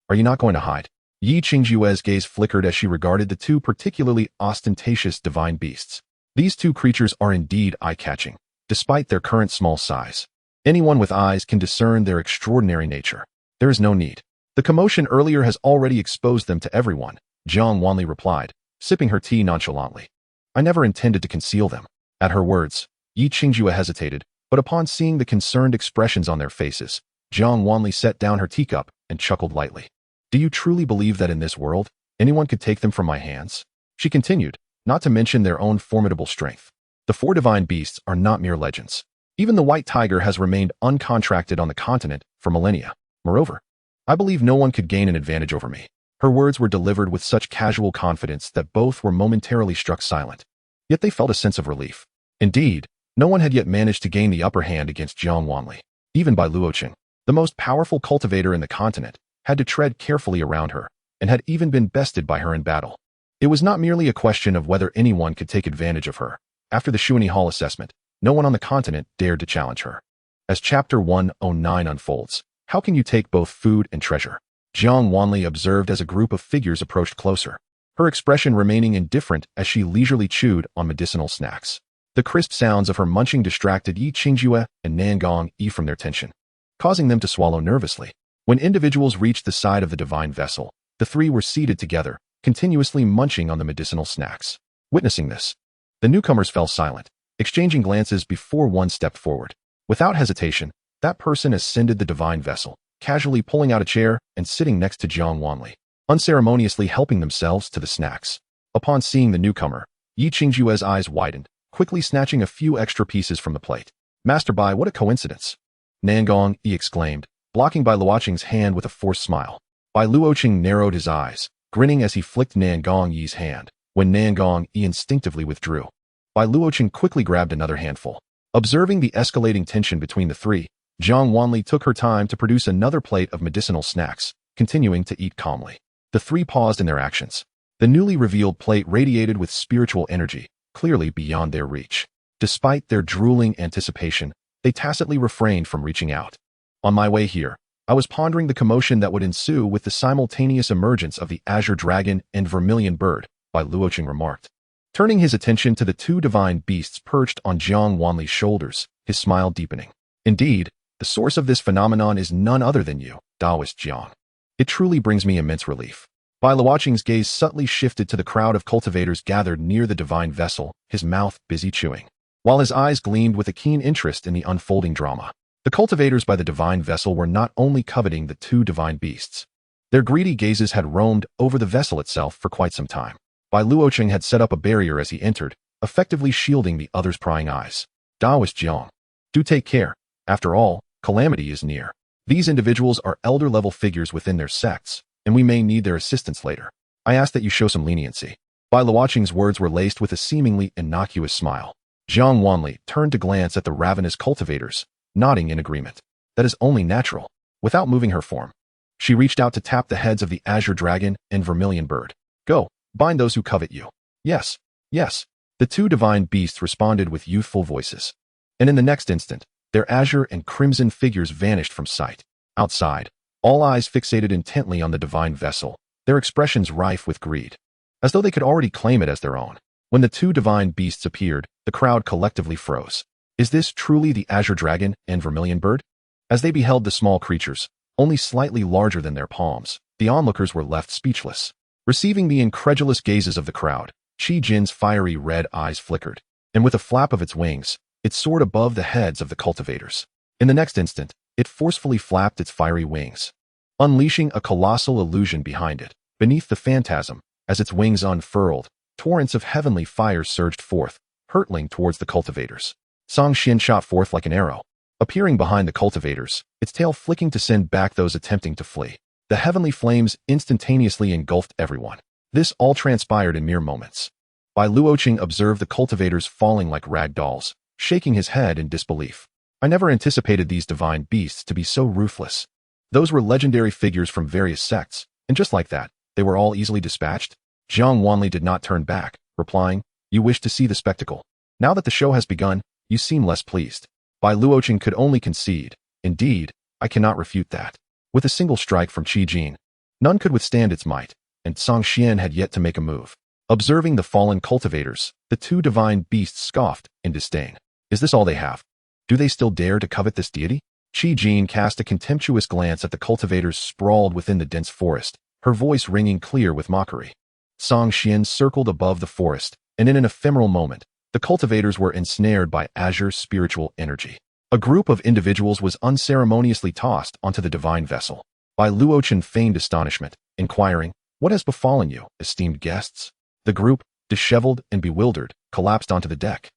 are you not going to hide?" Yi Qingjue's gaze flickered as she regarded the two particularly ostentatious divine beasts. These two creatures are indeed eye-catching, despite their current small size. Anyone with eyes can discern their extraordinary nature. There is no need. The commotion earlier has already exposed them to everyone, Jiang Wanli replied, sipping her tea nonchalantly. "I never intended to conceal them." At her words, Yi Qingjue hesitated, but upon seeing the concerned expressions on their faces, Jiang Wanli set down her teacup and chuckled lightly. "Do you truly believe that in this world, anyone could take them from my hands?" She continued, "Not to mention their own formidable strength. The four divine beasts are not mere legends. Even the white tiger has remained uncontracted on the continent for millennia. Moreover, I believe no one could gain an advantage over me." Her words were delivered with such casual confidence that both were momentarily struck silent. Yet they felt a sense of relief. Indeed, no one had yet managed to gain the upper hand against Jiang Wanli. Even Bai Luoqing, the most powerful cultivator in the continent, had to tread carefully around her, and had even been bested by her in battle. It was not merely a question of whether anyone could take advantage of her. After the Shuani Hall assessment, no one on the continent dared to challenge her. As Chapter 109 unfolds, how can you take both food and treasure? Jiang Wanli observed as a group of figures approached closer, her expression remaining indifferent as she leisurely chewed on medicinal snacks. The crisp sounds of her munching distracted Yi Qingjue and Nangong Yi from their tension, causing them to swallow nervously. When individuals reached the side of the divine vessel, the three were seated together, continuously munching on the medicinal snacks. Witnessing this, the newcomers fell silent, exchanging glances before one stepped forward. Without hesitation, that person ascended the divine vessel, casually pulling out a chair and sitting next to Jiang Wanli, unceremoniously helping themselves to the snacks. Upon seeing the newcomer, Yi Qingjue's eyes widened, quickly snatching a few extra pieces from the plate. "Master Bai, what a coincidence!" Nangong Yi exclaimed, blocking Bai Luoqing's hand with a forced smile. Bai Luoqing narrowed his eyes, grinning as he flicked Nangong Yi's hand, when Nangong Yi instinctively withdrew. Bai Luoqing quickly grabbed another handful. Observing the escalating tension between the three, Jiang Wanli took her time to produce another plate of medicinal snacks, continuing to eat calmly. The three paused in their actions. The newly revealed plate radiated with spiritual energy, clearly beyond their reach. Despite their drooling anticipation, they tacitly refrained from reaching out. On my way here, I was pondering the commotion that would ensue with the simultaneous emergence of the azure dragon and vermilion bird, Bai Luoqing remarked. Turning his attention to the two divine beasts perched on Jiang Wanli's shoulders, his smile deepening. Indeed, the source of this phenomenon is none other than you, Taoist Jiang. It truly brings me immense relief. Bai Luoqing's gaze subtly shifted to the crowd of cultivators gathered near the divine vessel, his mouth busy chewing, while his eyes gleamed with a keen interest in the unfolding drama. The cultivators by the divine vessel were not only coveting the two divine beasts. Their greedy gazes had roamed over the vessel itself for quite some time. Bai Luoqing had set up a barrier as he entered, effectively shielding the others' prying eyes. Taoist Jiang, do take care. After all, calamity is near. These individuals are elder-level figures within their sects, and we may need their assistance later. I ask that you show some leniency. Bai Luoqing's words were laced with a seemingly innocuous smile. Jiang Wanli turned to glance at the ravenous cultivators, nodding in agreement. That is only natural. Without moving her form, she reached out to tap the heads of the azure dragon and vermilion bird. Go, bind those who covet you. Yes, yes. The two divine beasts responded with youthful voices. And in the next instant, their azure and crimson figures vanished from sight. Outside, all eyes fixated intently on the divine vessel, their expressions rife with greed, as though they could already claim it as their own. When the two divine beasts appeared, the crowd collectively froze. Is this truly the azure dragon and vermilion bird? As they beheld the small creatures, only slightly larger than their palms, the onlookers were left speechless. Receiving the incredulous gazes of the crowd, Qi Jin's fiery red eyes flickered, and with a flap of its wings, it soared above the heads of the cultivators. In the next instant, it forcefully flapped its fiery wings, unleashing a colossal illusion behind it. Beneath the phantasm, as its wings unfurled, torrents of heavenly fire surged forth, hurtling towards the cultivators. Xianxian shot forth like an arrow, appearing behind the cultivators, its tail flicking to send back those attempting to flee. The heavenly flames instantaneously engulfed everyone. This all transpired in mere moments. Bai Luoqing observed the cultivators falling like rag dolls, shaking his head in disbelief. I never anticipated these divine beasts to be so ruthless. Those were legendary figures from various sects, and just like that, they were all easily dispatched. Jiang Wanli did not turn back, replying, You wish to see the spectacle. Now that the show has begun, you seem less pleased. Bai Luoqing could only concede. Indeed, I cannot refute that. With a single strike from Qi Jin, none could withstand its might, and Xianxian had yet to make a move. Observing the fallen cultivators, the two divine beasts scoffed in disdain. Is this all they have? Do they still dare to covet this deity? Qi Jin cast a contemptuous glance at the cultivators sprawled within the dense forest, her voice ringing clear with mockery. Xianxian circled above the forest, and in an ephemeral moment, the cultivators were ensnared by azure spiritual energy. A group of individuals was unceremoniously tossed onto the divine vessel. Bai Luoqing feigned astonishment, inquiring, What has befallen you, esteemed guests? The group, disheveled and bewildered, collapsed onto the deck,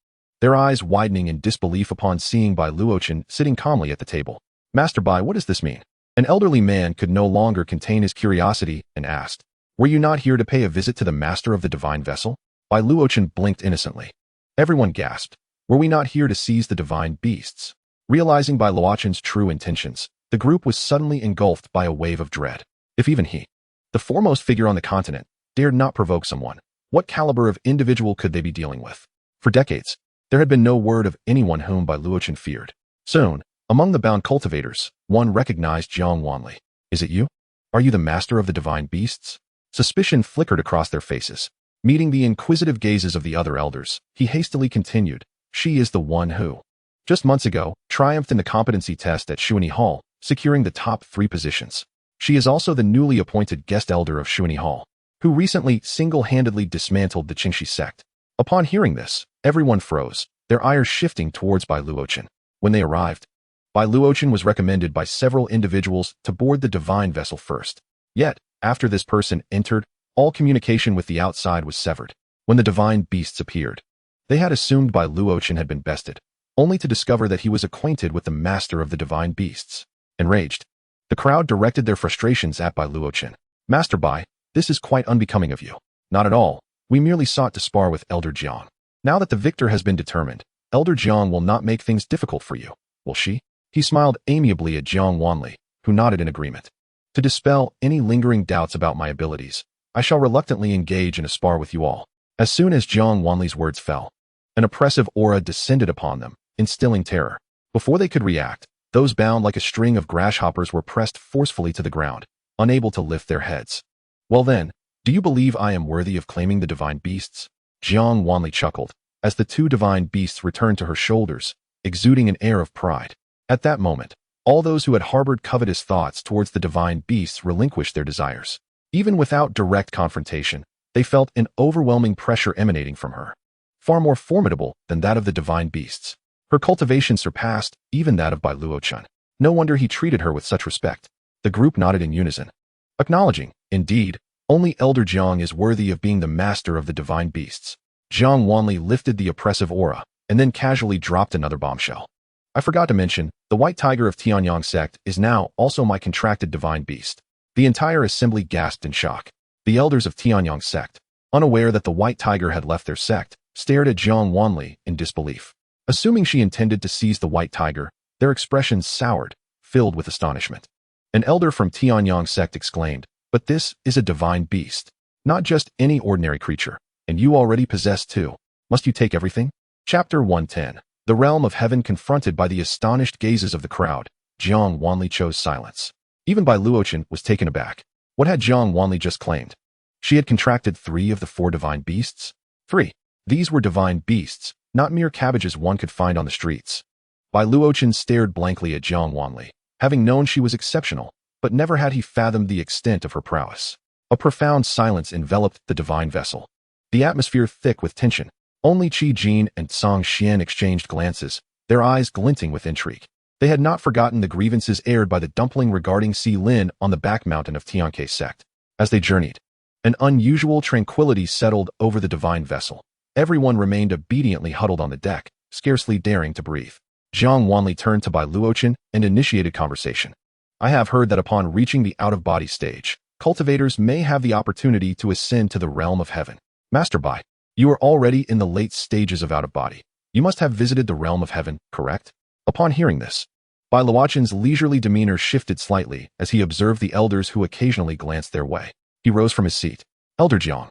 their eyes widening in disbelief upon seeing Bai Luoqing sitting calmly at the table. Master Bai, what does this mean? An elderly man could no longer contain his curiosity and asked, Were you not here to pay a visit to the master of the divine vessel? Bai Luoqing blinked innocently. Everyone gasped. Were we not here to seize the divine beasts? Realizing Bai Luoqing's true intentions, the group was suddenly engulfed by a wave of dread. If even he, the foremost figure on the continent, dared not provoke someone, what caliber of individual could they be dealing with? For decades, there had been no word of anyone whom Bai Luoqing feared. Soon, among the bound cultivators, one recognized Jiang Wanli. Is it you? Are you the master of the divine beasts? Suspicion flickered across their faces. Meeting the inquisitive gazes of the other elders, he hastily continued, She is the one who, just months ago, triumphed in the competency test at Shuani Hall, securing the top 3 positions. She is also the newly appointed guest elder of Shuani Hall, who recently single-handedly dismantled the Qingxi sect. Upon hearing this, everyone froze, their ires shifting towards Bai Luoqing. When they arrived, Bai Luoqing was recommended by several individuals to board the divine vessel first. Yet, after this person entered, all communication with the outside was severed. When the divine beasts appeared, they had assumed Bai Luoqing had been bested, only to discover that he was acquainted with the master of the divine beasts. Enraged, the crowd directed their frustrations at Bai Luoqing. Master Bai, this is quite unbecoming of you. Not at all. We merely sought to spar with Elder Jiang. Now that the victor has been determined, Elder Jiang will not make things difficult for you, will she? He smiled amiably at Jiang Wanli, who nodded in agreement. To dispel any lingering doubts about my abilities, I shall reluctantly engage in a spar with you all." As soon as Jiang Wanli's words fell, an oppressive aura descended upon them, instilling terror. Before they could react, those bound like a string of grasshoppers were pressed forcefully to the ground, unable to lift their heads. "Well then, do you believe I am worthy of claiming the divine beasts?" Jiang Wanli chuckled, as the two divine beasts returned to her shoulders, exuding an air of pride. At that moment, all those who had harbored covetous thoughts towards the divine beasts relinquished their desires. Even without direct confrontation, they felt an overwhelming pressure emanating from her, far more formidable than that of the divine beasts. Her cultivation surpassed even that of Bai Luochen. No wonder he treated her with such respect. The group nodded in unison, acknowledging, indeed, only Elder Jiang is worthy of being the master of the divine beasts. Jiang Wanli lifted the oppressive aura, and then casually dropped another bombshell. "I forgot to mention, the white tiger of Tianyang sect is now also my contracted divine beast." The entire assembly gasped in shock. The elders of Tianyang sect, unaware that the white tiger had left their sect, stared at Jiang Wanli in disbelief. Assuming she intended to seize the white tiger, their expressions soured, filled with astonishment. An elder from Tianyang sect exclaimed, "But this is a divine beast, not just any ordinary creature, and you already possess two. Must you take everything?" Chapter 110. The realm of heaven. Confronted by the astonished gazes of the crowd, Jiang Wanli chose silence. Even Bai Luochen was taken aback. What had Jiang Wanli just claimed? She had contracted 3 of the 4 divine beasts? 3. These were divine beasts, not mere cabbages one could find on the streets. Bai Luochen stared blankly at Jiang Wanli, having known she was exceptional, but never had he fathomed the extent of her prowess. A profound silence enveloped the divine vessel, the atmosphere thick with tension. Only Qi Jin and Song Xian exchanged glances, their eyes glinting with intrigue. They had not forgotten the grievances aired by the dumpling regarding Si Lin on the back mountain of Tianke sect. As they journeyed, an unusual tranquility settled over the divine vessel. Everyone remained obediently huddled on the deck, scarcely daring to breathe. Jiang Wanli turned to Bai Luochen and initiated conversation. "I have heard that upon reaching the out-of-body stage, cultivators may have the opportunity to ascend to the realm of heaven. Master Bai, you are already in the late stages of out-of-body. You must have visited the realm of heaven, correct?" Upon hearing this, Bai Luochen's leisurely demeanor shifted slightly as he observed the elders who occasionally glanced their way. He rose from his seat. "Elder Jiang,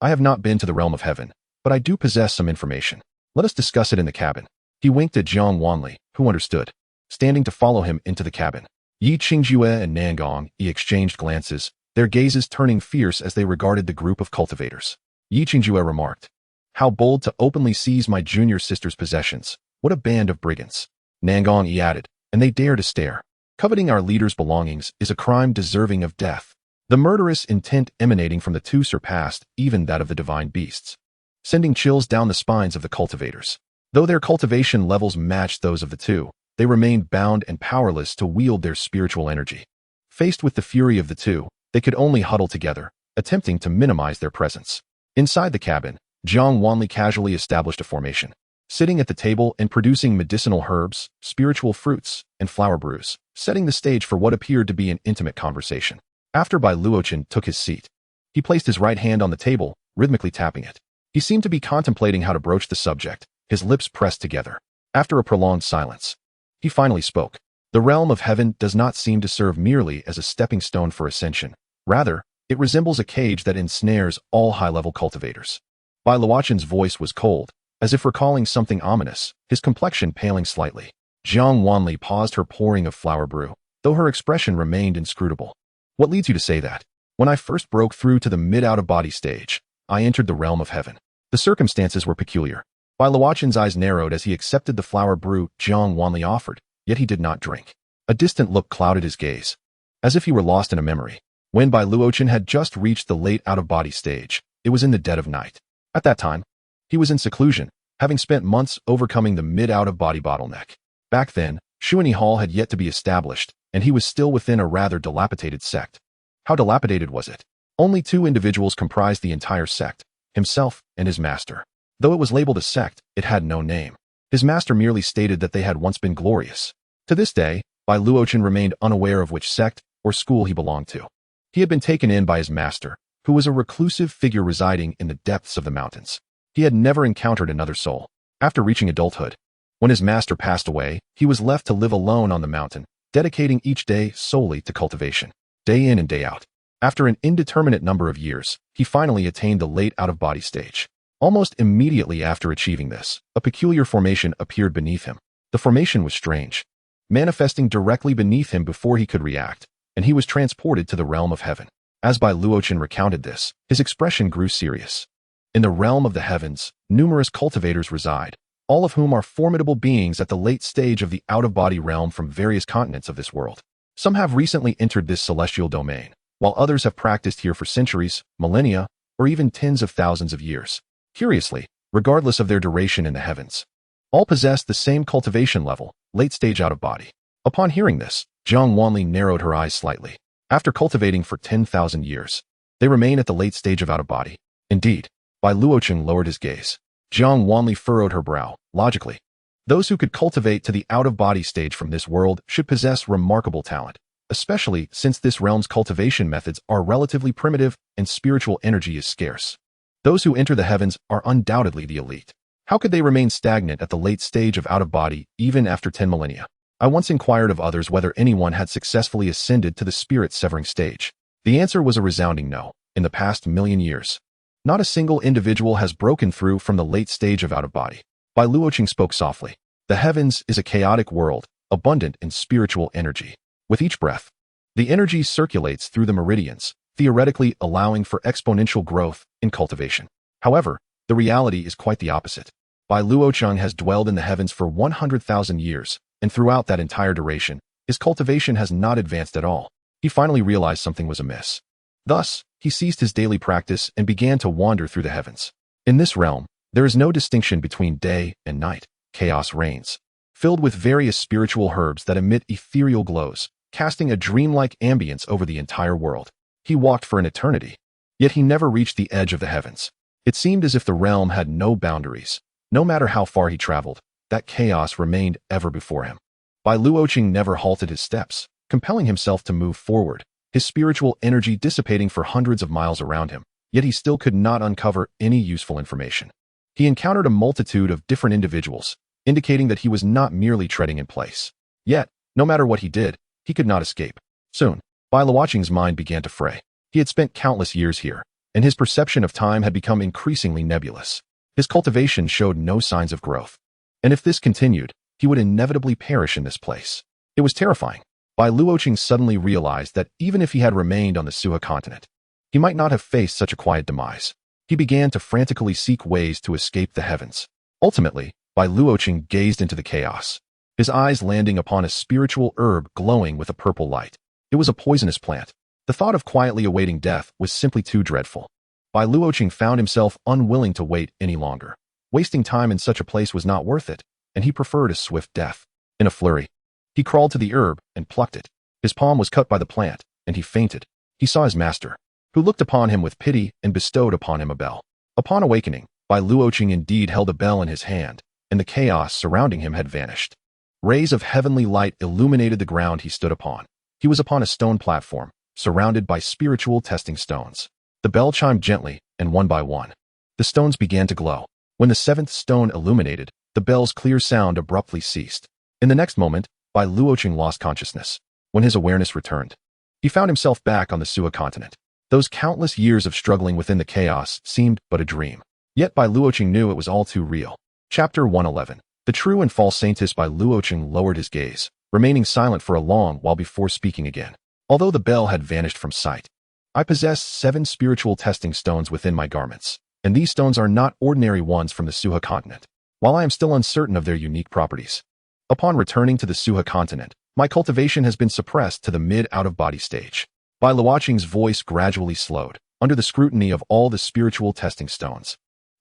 I have not been to the realm of heaven, but I do possess some information. Let us discuss it in the cabin." He winked at Jiang Wanli, who understood, standing to follow him into the cabin. Yi Qingjue and Nangong exchanged glances, their gazes turning fierce as they regarded the group of cultivators. Yi Qingjue remarked, "How bold to openly seize my junior sister's possessions. What a band of brigands." Nangong added, "And they dare to stare. Coveting our leader's belongings is a crime deserving of death." The murderous intent emanating from the two surpassed even that of the divine beasts, sending chills down the spines of the cultivators. Though their cultivation levels matched those of the two, they remained bound and powerless to wield their spiritual energy. Faced with the fury of the two, they could only huddle together, attempting to minimize their presence. Inside the cabin, Jiang Wanli casually established a formation, sitting at the table and producing medicinal herbs, spiritual fruits, and flower brews, setting the stage for what appeared to be an intimate conversation. After Bai Luochen took his seat, he placed his right hand on the table, rhythmically tapping it. He seemed to be contemplating how to broach the subject, his lips pressed together. After a prolonged silence, he finally spoke. "The realm of heaven does not seem to serve merely as a stepping stone for ascension. Rather, it resembles a cage that ensnares all high-level cultivators." Bai Luochen's voice was cold, as if recalling something ominous, his complexion paling slightly. Jiang Wanli paused her pouring of flower brew, though her expression remained inscrutable. "What leads you to say that?" "When I first broke through to the mid-out-of-body stage, I entered the realm of heaven. The circumstances were peculiar." Bai Luochen's eyes narrowed as he accepted the flower brew Jiang Wanli offered, yet he did not drink. A distant look clouded his gaze, as if he were lost in a memory. When Bai Luochen had just reached the late out-of-body stage, it was in the dead of night. At that time, he was in seclusion, having spent months overcoming the mid-out-of-body bottleneck. Back then, Shuani Hall had yet to be established, and he was still within a rather dilapidated sect. How dilapidated was it? Only 2 individuals comprised the entire sect, himself and his master. Though it was labeled a sect, it had no name. His master merely stated that they had once been glorious. To this day, Bai Luochen remained unaware of which sect or school he belonged to. He had been taken in by his master, who was a reclusive figure residing in the depths of the mountains. He had never encountered another soul. After reaching adulthood, when his master passed away, he was left to live alone on the mountain, dedicating each day solely to cultivation. day in and day out. After an indeterminate number of years, he finally attained the late out-of-body stage. Almost immediately after achieving this, a peculiar formation appeared beneath him. The formation was strange, manifesting directly beneath him before he could react, and he was transported to the realm of heaven. As Bai Luochen recounted this, his expression grew serious. In the realm of the heavens, numerous cultivators reside, all of whom are formidable beings at the late stage of the out-of-body realm from various continents of this world. Some have recently entered this celestial domain, while others have practiced here for centuries, millennia, or even tens of thousands of years. Curiously, regardless of their duration in the heavens, all possess the same cultivation level, late stage out-of-body. Upon hearing this, Jiang Wanli narrowed her eyes slightly. After cultivating for 10,000 years, they remain at the late stage of out-of-body. Indeed, Bai Luochen lowered his gaze. Jiang Wanli furrowed her brow. Logically, those who could cultivate to the out-of-body stage from this world should possess remarkable talent, especially since this realm's cultivation methods are relatively primitive and spiritual energy is scarce. Those who enter the heavens are undoubtedly the elite. How could they remain stagnant at the late stage of out-of-body even after 10 millennia? I once inquired of others whether anyone had successfully ascended to the spirit-severing stage. The answer was a resounding no. In the past million years, not a single individual has broken through from the late stage of out-of-body. Bai Luochen spoke softly. The heavens is a chaotic world, abundant in spiritual energy. With each breath, the energy circulates through the meridians, theoretically allowing for exponential growth in cultivation. However, the reality is quite the opposite. Bai Luochen has dwelled in the heavens for 100,000 years, and throughout that entire duration, his cultivation has not advanced at all. He finally realized something was amiss. Thus, he ceased his daily practice and began to wander through the heavens. In this realm, there is no distinction between day and night. Chaos reigns, filled with various spiritual herbs that emit ethereal glows, casting a dreamlike ambience over the entire world. He walked for an eternity, yet he never reached the edge of the heavens. It seemed as if the realm had no boundaries. No matter how far he traveled, that chaos remained ever before him. Bai Luochen never halted his steps, compelling himself to move forward, his spiritual energy dissipating for hundreds of miles around him, yet he still could not uncover any useful information. He encountered a multitude of different individuals, indicating that he was not merely treading in place. Yet, no matter what he did, he could not escape. Soon, Bai Luochen's mind began to fray. He had spent countless years here, and his perception of time had become increasingly nebulous. His cultivation showed no signs of growth. And if this continued, he would inevitably perish in this place. It was terrifying. Bai Luochen suddenly realized that even if he had remained on the Suha continent, he might not have faced such a quiet demise. He began to frantically seek ways to escape the heavens. Ultimately, Bai Luochen gazed into the chaos, his eyes landing upon a spiritual herb glowing with a purple light. It was a poisonous plant. The thought of quietly awaiting death was simply too dreadful. Bai Luochen found himself unwilling to wait any longer. Wasting time in such a place was not worth it, and he preferred a swift death. In a flurry, he crawled to the herb and plucked it. His palm was cut by the plant, and he fainted. He saw his master, who looked upon him with pity and bestowed upon him a bell. Upon awakening, Bai Luochen indeed held a bell in his hand, and the chaos surrounding him had vanished. Rays of heavenly light illuminated the ground he stood upon. He was upon a stone platform, surrounded by spiritual testing stones. The bell chimed gently, and one by one, the stones began to glow. When the seventh stone illuminated, the bell's clear sound abruptly ceased. In the next moment, Bai Luochen lost consciousness. When his awareness returned, he found himself back on the Suha continent. Those countless years of struggling within the chaos seemed but a dream. Yet Bai Luochen knew it was all too real. Chapter 111. The True and False Saintess. Bai Luochen lowered his gaze, remaining silent for a long while before speaking again. Although the bell had vanished from sight, I possess 7 spiritual testing stones within my garments, and these stones are not ordinary ones from the Suha continent. While I am still uncertain of their unique properties, upon returning to the Suha continent, my cultivation has been suppressed to the mid-out-of-body stage. Bai Luochen's voice gradually slowed, under the scrutiny of all the spiritual testing stones.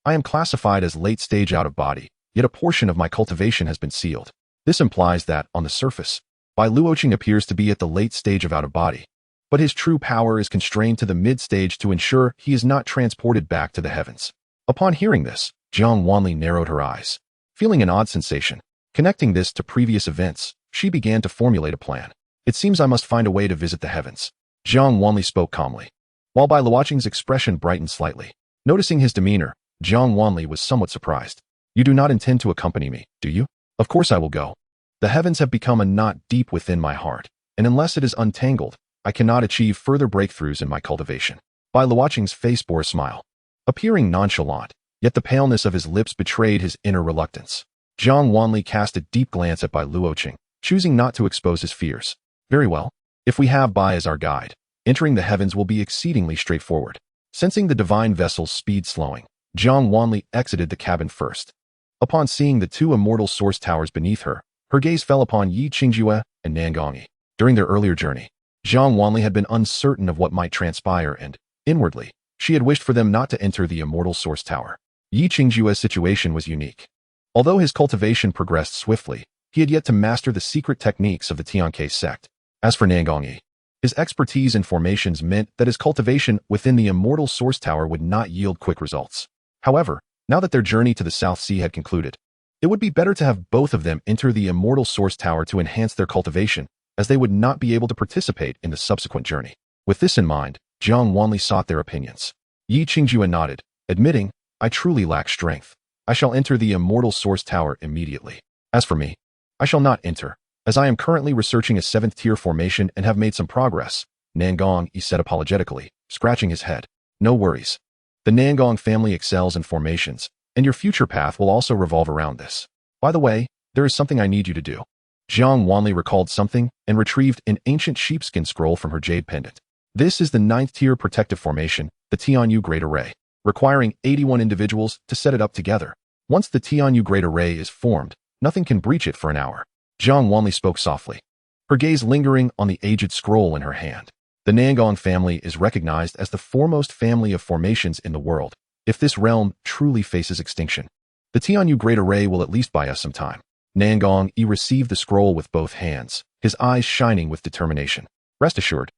I am classified as late-stage out-of-body, yet a portion of my cultivation has been sealed. This implies that, on the surface, Bai Luochen appears to be at the late stage of out-of-body, but his true power is constrained to the mid-stage to ensure he is not transported back to the heavens. Upon hearing this, Jiang Wanli narrowed her eyes. Feeling an odd sensation, connecting this to previous events, she began to formulate a plan. It seems I must find a way to visit the heavens. Jiang Wanli spoke calmly, while Bai Luochen's expression brightened slightly. Noticing his demeanor, Jiang Wanli was somewhat surprised. You do not intend to accompany me, do you? Of course I will go. The heavens have become a knot deep within my heart, and unless it is untangled, I cannot achieve further breakthroughs in my cultivation. Bai Luoqing's face bore a smile, appearing nonchalant, yet the paleness of his lips betrayed his inner reluctance. Jiang Wanli cast a deep glance at Bai Luoqing, choosing not to expose his fears. Very well. If we have Bai as our guide, entering the heavens will be exceedingly straightforward. Sensing the divine vessel's speed slowing, Jiang Wanli exited the cabin first. Upon seeing the two immortal source towers beneath her, her gaze fell upon Yi Qingjue and Nangongyi. During their earlier journey, Jiang Wanli had been uncertain of what might transpire and, inwardly, she had wished for them not to enter the immortal source tower. Yi Qingjue's situation was unique. Although his cultivation progressed swiftly, he had yet to master the secret techniques of the Tianke sect. As for Nangongyi, his expertise in formations meant that his cultivation within the immortal source tower would not yield quick results. However, now that their journey to the South Sea had concluded, it would be better to have both of them enter the immortal source tower to enhance their cultivation, as they would not be able to participate in the subsequent journey. With this in mind, Jiang Wanli sought their opinions. Yi Qingjue nodded, admitting, I truly lack strength. I shall enter the immortal source tower immediately. As for me, I shall not enter, as I am currently researching a 7th tier formation and have made some progress, Nangongyi said apologetically, scratching his head. No worries. The Nangong family excels in formations, and your future path will also revolve around this. By the way, there is something I need you to do. Jiang Wanli recalled something and retrieved an ancient sheepskin scroll from her jade pendant. This is the 9th tier protective formation, the Tianyu Great Array, requiring 81 individuals to set it up together. Once the Tianyu Great Array is formed, nothing can breach it for an hour. Jiang Wanli spoke softly, her gaze lingering on the aged scroll in her hand. The Nangong family is recognized as the foremost family of formations in the world. If this realm truly faces extinction, the Tianyu Great Array will at least buy us some time. Nangongyi received the scroll with both hands, his eyes shining with determination. Rest assured,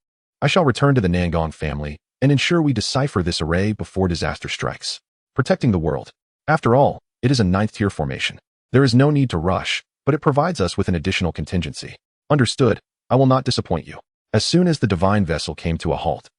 I shall return to the Nangong family and ensure we decipher this array before disaster strikes. Protecting the world. After all, it is a 9th tier formation. There is no need to rush, but it provides us with an additional contingency. Understood, I will not disappoint you. As soon as the divine vessel came to a halt,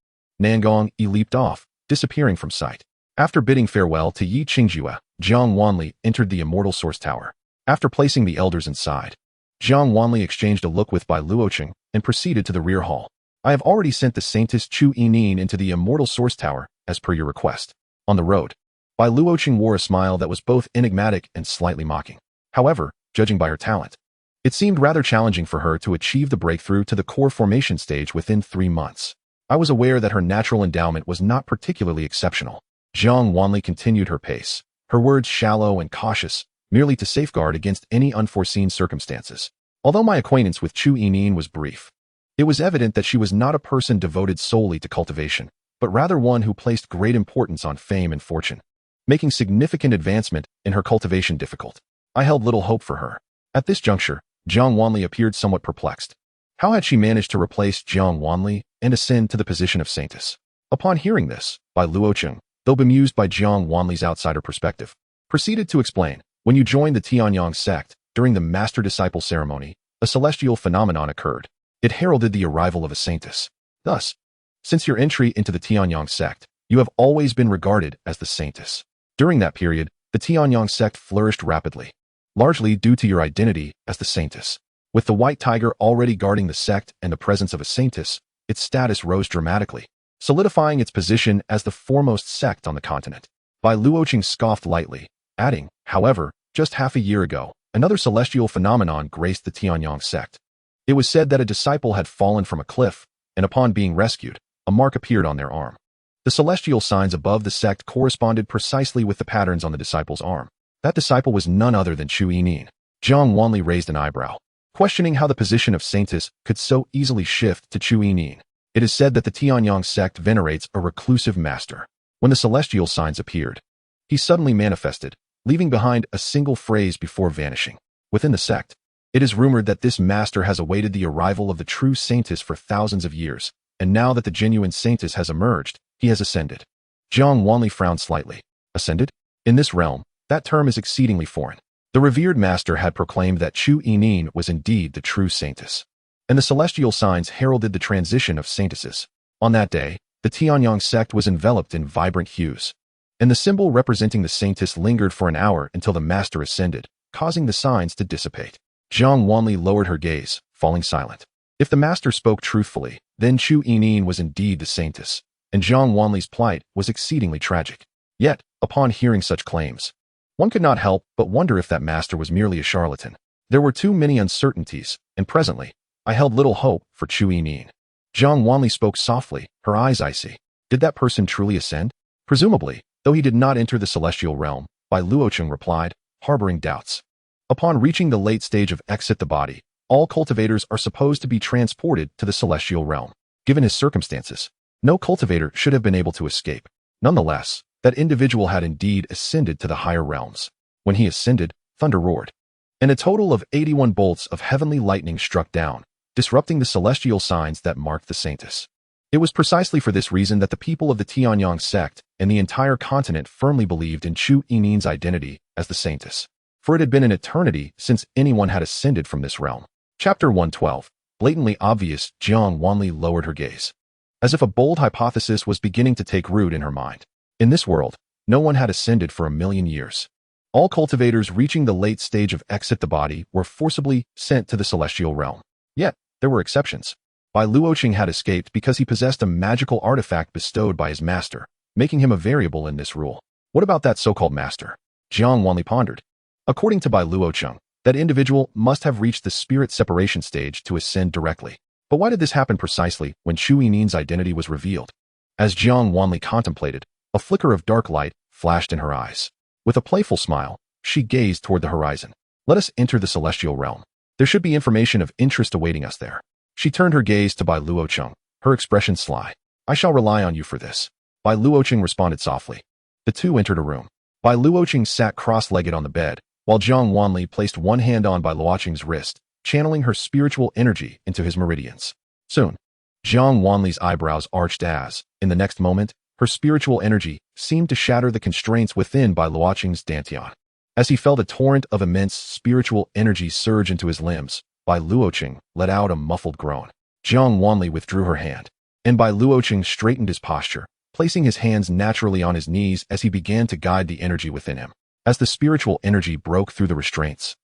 Nangongyi leaped off, disappearing from sight. After bidding farewell to Yi Qingjue, Jiang Wanli entered the immortal source tower. After placing the elders inside, Jiang Wanli exchanged a look with Bai Luoqing and proceeded to the rear hall. I have already sent the Saintess Chu Yinin into the immortal source tower, as per your request. On the road, Bai Luoqing wore a smile that was both enigmatic and slightly mocking. However, judging by her talent, it seemed rather challenging for her to achieve the breakthrough to the core formation stage within 3 months. I was aware that her natural endowment was not particularly exceptional. Jiang Wanli continued her pace, her words shallow and cautious, merely to safeguard against any unforeseen circumstances. Although my acquaintance with Chu Yinin was brief, it was evident that she was not a person devoted solely to cultivation, but rather one who placed great importance on fame and fortune, making significant advancement in her cultivation difficult. I held little hope for her. At this juncture, Jiang Wanli appeared somewhat perplexed. How had she managed to replace Jiang Wanli and ascend to the position of Saintess? Upon hearing this, Bai Luoqing, though bemused by Jiang Wanli's outsider perspective, proceeded to explain, when you joined the Tianyang sect, during the master-disciple ceremony, a celestial phenomenon occurred. It heralded the arrival of a Saintess. Thus, since your entry into the Tianyang sect, you have always been regarded as the Saintess. During that period, the Tianyang sect flourished rapidly, largely due to your identity as the Saintess. With the white tiger already guarding the sect and the presence of a Saintess, its status rose dramatically, solidifying its position as the foremost sect on the continent. Bai Luoqing scoffed lightly, adding, however, just half a year ago, another celestial phenomenon graced the Tianyang sect. It was said that a disciple had fallen from a cliff, and upon being rescued, a mark appeared on their arm. The celestial signs above the sect corresponded precisely with the patterns on the disciple's arm. That disciple was none other than Chu Yinin. Jiang Wanli raised an eyebrow, questioning how the position of Saintess could so easily shift to Chu Yinin. It is said that the Tianyang sect venerates a reclusive master. When the celestial signs appeared, he suddenly manifested, leaving behind a single phrase before vanishing. Within the sect, it is rumored that this master has awaited the arrival of the true Saintess for thousands of years, and now that the genuine Saintess has emerged, he has ascended. Jiang Wanli frowned slightly. Ascended? In this realm, that term is exceedingly foreign. The revered master had proclaimed that Chu Yinin was indeed the true Saintess, and the celestial signs heralded the transition of Saintesses. On that day, the Tianyang sect was enveloped in vibrant hues, and the symbol representing the Saintess lingered for an hour until the master ascended, causing the signs to dissipate. Jiang Wanli lowered her gaze, falling silent. If the master spoke truthfully, Then Chu Yining was indeed the Saintess, and Jiang Wanli's plight was exceedingly tragic. Yet, upon hearing such claims, one could not help but wonder if that master was merely a charlatan. There were too many uncertainties, and presently, I held little hope for Chu Yining. Jiang Wanli spoke softly, her eyes icy. Did that person truly ascend? Presumably, though he did not enter the celestial realm, Bai Luocheng replied, harboring doubts. Upon reaching the late stage of exit the body, all cultivators are supposed to be transported to the celestial realm. Given his circumstances, no cultivator should have been able to escape. Nonetheless, that individual had indeed ascended to the higher realms. When he ascended, thunder roared, and a total of 81 bolts of heavenly lightning struck down, disrupting the celestial signs that marked the Saintess. It was precisely for this reason that the people of the Tianyang sect and the entire continent firmly believed in Chu Yining's identity as the Saintess, for it had been an eternity since anyone had ascended from this realm. Chapter 112. Blatantly obvious. Jiang Wanli lowered her gaze, as if a bold hypothesis was beginning to take root in her mind. In this world, no one had ascended for 1,000,000 years. All cultivators reaching the late stage of exit the body were forcibly sent to the celestial realm. Yet, there were exceptions. Bai Luocheng had escaped because he possessed a magical artifact bestowed by his master, making him a variable in this rule. What about that so-called master? Jiang Wanli pondered. According to Bai Luocheng, that individual must have reached the spirit separation stage to ascend directly. But why did this happen precisely when Chu Yining's identity was revealed? As Jiang Wanli contemplated, a flicker of dark light flashed in her eyes. With a playful smile, she gazed toward the horizon. Let us enter the celestial realm. There should be information of interest awaiting us there. She turned her gaze to Bai Luocheng, her expression sly. I shall rely on you for this. Bai Luocheng responded softly. The two entered a room. Bai Luocheng sat cross-legged on the bed, while Jiang Wanli placed one hand on Bai Luocheng's wrist, channeling her spiritual energy into his meridians. Soon, Jiang Wanli's eyebrows arched as, in the next moment, her spiritual energy seemed to shatter the constraints within Bai Luocheng's dantian. As he felt a torrent of immense spiritual energy surge into his limbs, Bai Luocheng let out a muffled groan. Jiang Wanli withdrew her hand, and Bai Luocheng straightened his posture, placing his hands naturally on his knees as he began to guide the energy within him. As the spiritual energy broke through the restraints,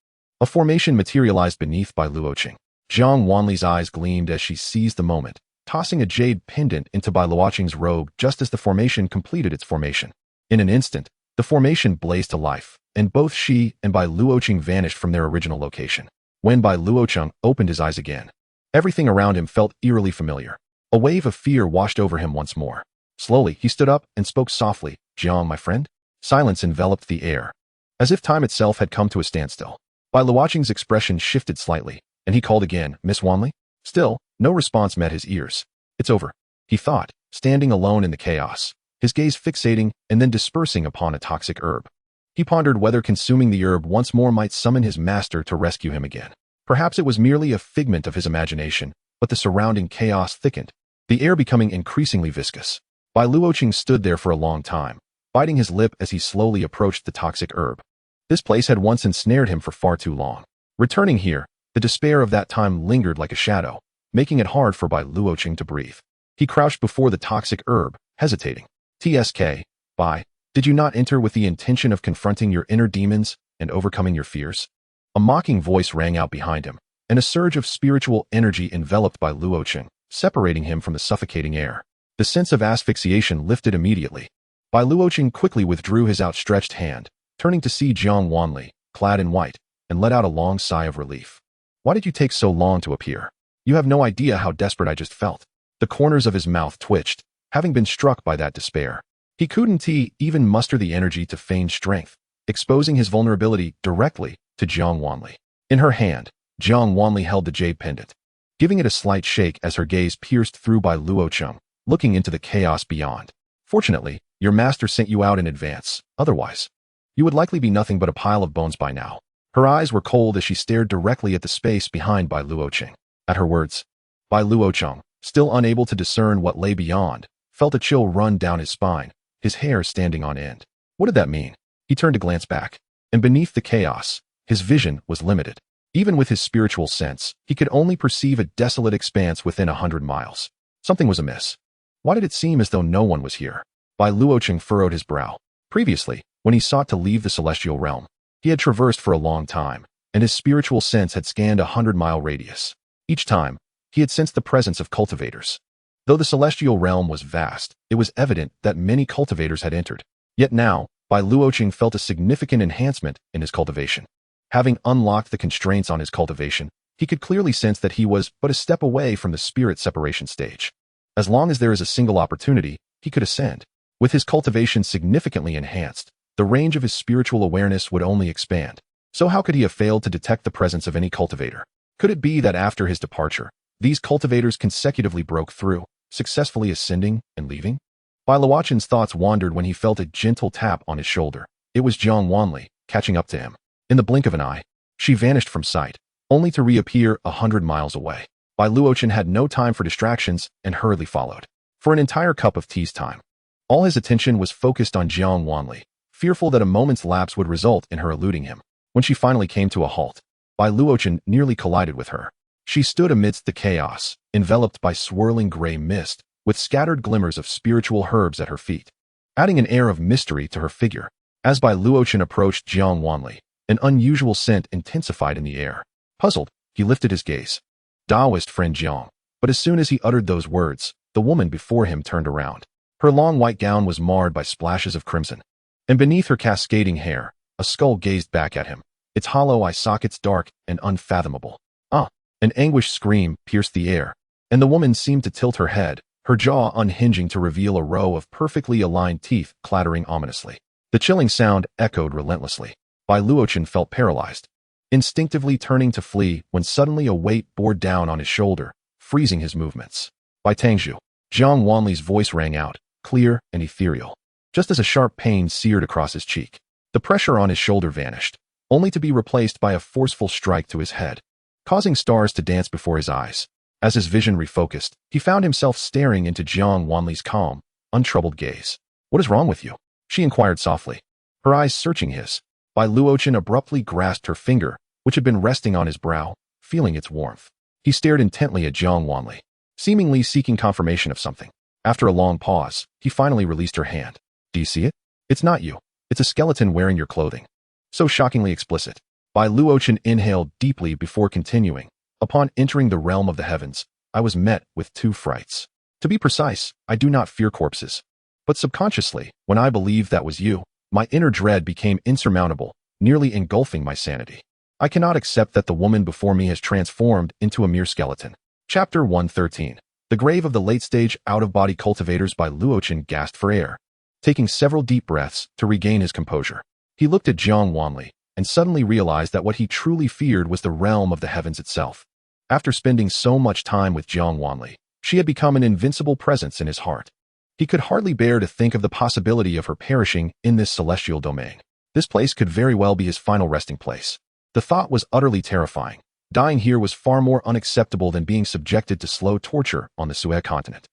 a formation materialized beneath Bai Luocheng. Jiang Wanli's eyes gleamed as she seized the moment, tossing a jade pendant into Bai Luocheng's robe just as the formation completed its formation. In an instant, the formation blazed to life, and both she and Bai Luocheng vanished from their original location. When Bai Luocheng opened his eyes again, everything around him felt eerily familiar. A wave of fear washed over him once more. Slowly, he stood up and spoke softly. Jiang, my friend? Silence enveloped the air, as if time itself had come to a standstill. Bai Luocheng's expression shifted slightly, and he called again, Miss Wanli? Still, no response met his ears. It's over, he thought, standing alone in the chaos, his gaze fixating and then dispersing upon a toxic herb. He pondered whether consuming the herb once more might summon his master to rescue him again. Perhaps it was merely a figment of his imagination, but the surrounding chaos thickened, the air becoming increasingly viscous. Bai Luocheng stood there for a long time, biting his lip as he slowly approached the toxic herb. This place had once ensnared him for far too long. Returning here, the despair of that time lingered like a shadow, making it hard for Bai Luocheng to breathe. He crouched before the toxic herb, hesitating. TSK, Bai, did you not enter with the intention of confronting your inner demons and overcoming your fears? A mocking voice rang out behind him, and a surge of spiritual energy enveloped Bai Luocheng, separating him from the suffocating air. The sense of asphyxiation lifted immediately. Bai Luocheng quickly withdrew his outstretched hand, turning to see Jiang Wanli, clad in white, and let out a long sigh of relief. Why did you take so long to appear? You have no idea how desperate I just felt. The corners of his mouth twitched, having been struck by that despair. He couldn't even muster the energy to feign strength, exposing his vulnerability directly to Jiang Wanli. In her hand, Jiang Wanli held the jade pendant, giving it a slight shake as her gaze pierced through Bai Luocheng, looking into the chaos beyond. Fortunately, your master sent you out in advance. Otherwise, you would likely be nothing but a pile of bones by now. Her eyes were cold as she stared directly at the space behind Bai Luocheng. At her words, Bai Luocheng, still unable to discern what lay beyond, felt a chill run down his spine, his hair standing on end. What did that mean? He turned to glance back, and beneath the chaos, his vision was limited. Even with his spiritual sense, he could only perceive a desolate expanse within 100 miles. Something was amiss. Why did it seem as though no one was here? Bai Luocheng furrowed his brow. Previously, when he sought to leave the celestial realm, he had traversed for a long time, and his spiritual sense had scanned a 100-mile radius. Each time, he had sensed the presence of cultivators. Though the celestial realm was vast, it was evident that many cultivators had entered. Yet now, Bai Luoqing felt a significant enhancement in his cultivation. Having unlocked the constraints on his cultivation, he could clearly sense that he was but a step away from the spirit separation stage. As long as there is a single opportunity, he could ascend. With his cultivation significantly enhanced, the range of his spiritual awareness would only expand. So how could he have failed to detect the presence of any cultivator? Could it be that after his departure, these cultivators consecutively broke through, successfully ascending and leaving? Bai Luoqing's thoughts wandered when he felt a gentle tap on his shoulder. It was Jiang Wanli, catching up to him. In the blink of an eye, she vanished from sight, only to reappear 100 miles away. Bai Luoqing had no time for distractions and hurriedly followed. For an entire cup of tea's time, all his attention was focused on Jiang Wanli, fearful that a moment's lapse would result in her eluding him. When she finally came to a halt, Bai Luoqing nearly collided with her. She stood amidst the chaos, enveloped by swirling gray mist, with scattered glimmers of spiritual herbs at her feet, adding an air of mystery to her figure. As Bai Luoqing approached Jiang Wanli, an unusual scent intensified in the air. Puzzled, he lifted his gaze. Taoist friend Jiang. But as soon as he uttered those words, the woman before him turned around. Her long white gown was marred by splashes of crimson, and beneath her cascading hair, a skull gazed back at him, its hollow eye sockets dark and unfathomable. Ah! An anguished scream pierced the air, and the woman seemed to tilt her head, her jaw unhinging to reveal a row of perfectly aligned teeth clattering ominously. The chilling sound echoed relentlessly. Bai Luoqing felt paralyzed, instinctively turning to flee when suddenly a weight bore down on his shoulder, freezing his movements. Bai Tangzhu. Jiang Wanli's voice rang out, clear and ethereal, just as a sharp pain seared across his cheek. The pressure on his shoulder vanished, only to be replaced by a forceful strike to his head, causing stars to dance before his eyes. As his vision refocused, he found himself staring into Jiang Wanli's calm, untroubled gaze. "What is wrong with you?" she inquired softly, her eyes searching his. Bai Luoqing abruptly grasped her finger, which had been resting on his brow, feeling its warmth. He stared intently at Jiang Wanli, seemingly seeking confirmation of something. After a long pause, he finally released her hand. "Do you see it? It's not you. It's a skeleton wearing your clothing." So shockingly explicit. Bai Luoqing inhaled deeply before continuing. "Upon entering the realm of the heavens, I was met with two frights. To be precise, I do not fear corpses. But subconsciously, when I believed that was you, my inner dread became insurmountable, nearly engulfing my sanity. I cannot accept that the woman before me has transformed into a mere skeleton." Chapter 113. The Grave of the Late-Stage Out-of-Body Cultivators. Bai Luoqing gasped for air, taking several deep breaths to regain his composure. He looked at Jiang Wanli, and suddenly realized that what he truly feared was the realm of the heavens itself. After spending so much time with Jiang Wanli, she had become an invincible presence in his heart. He could hardly bear to think of the possibility of her perishing in this celestial domain. This place could very well be his final resting place. The thought was utterly terrifying. Dying here was far more unacceptable than being subjected to slow torture on the Suez continent,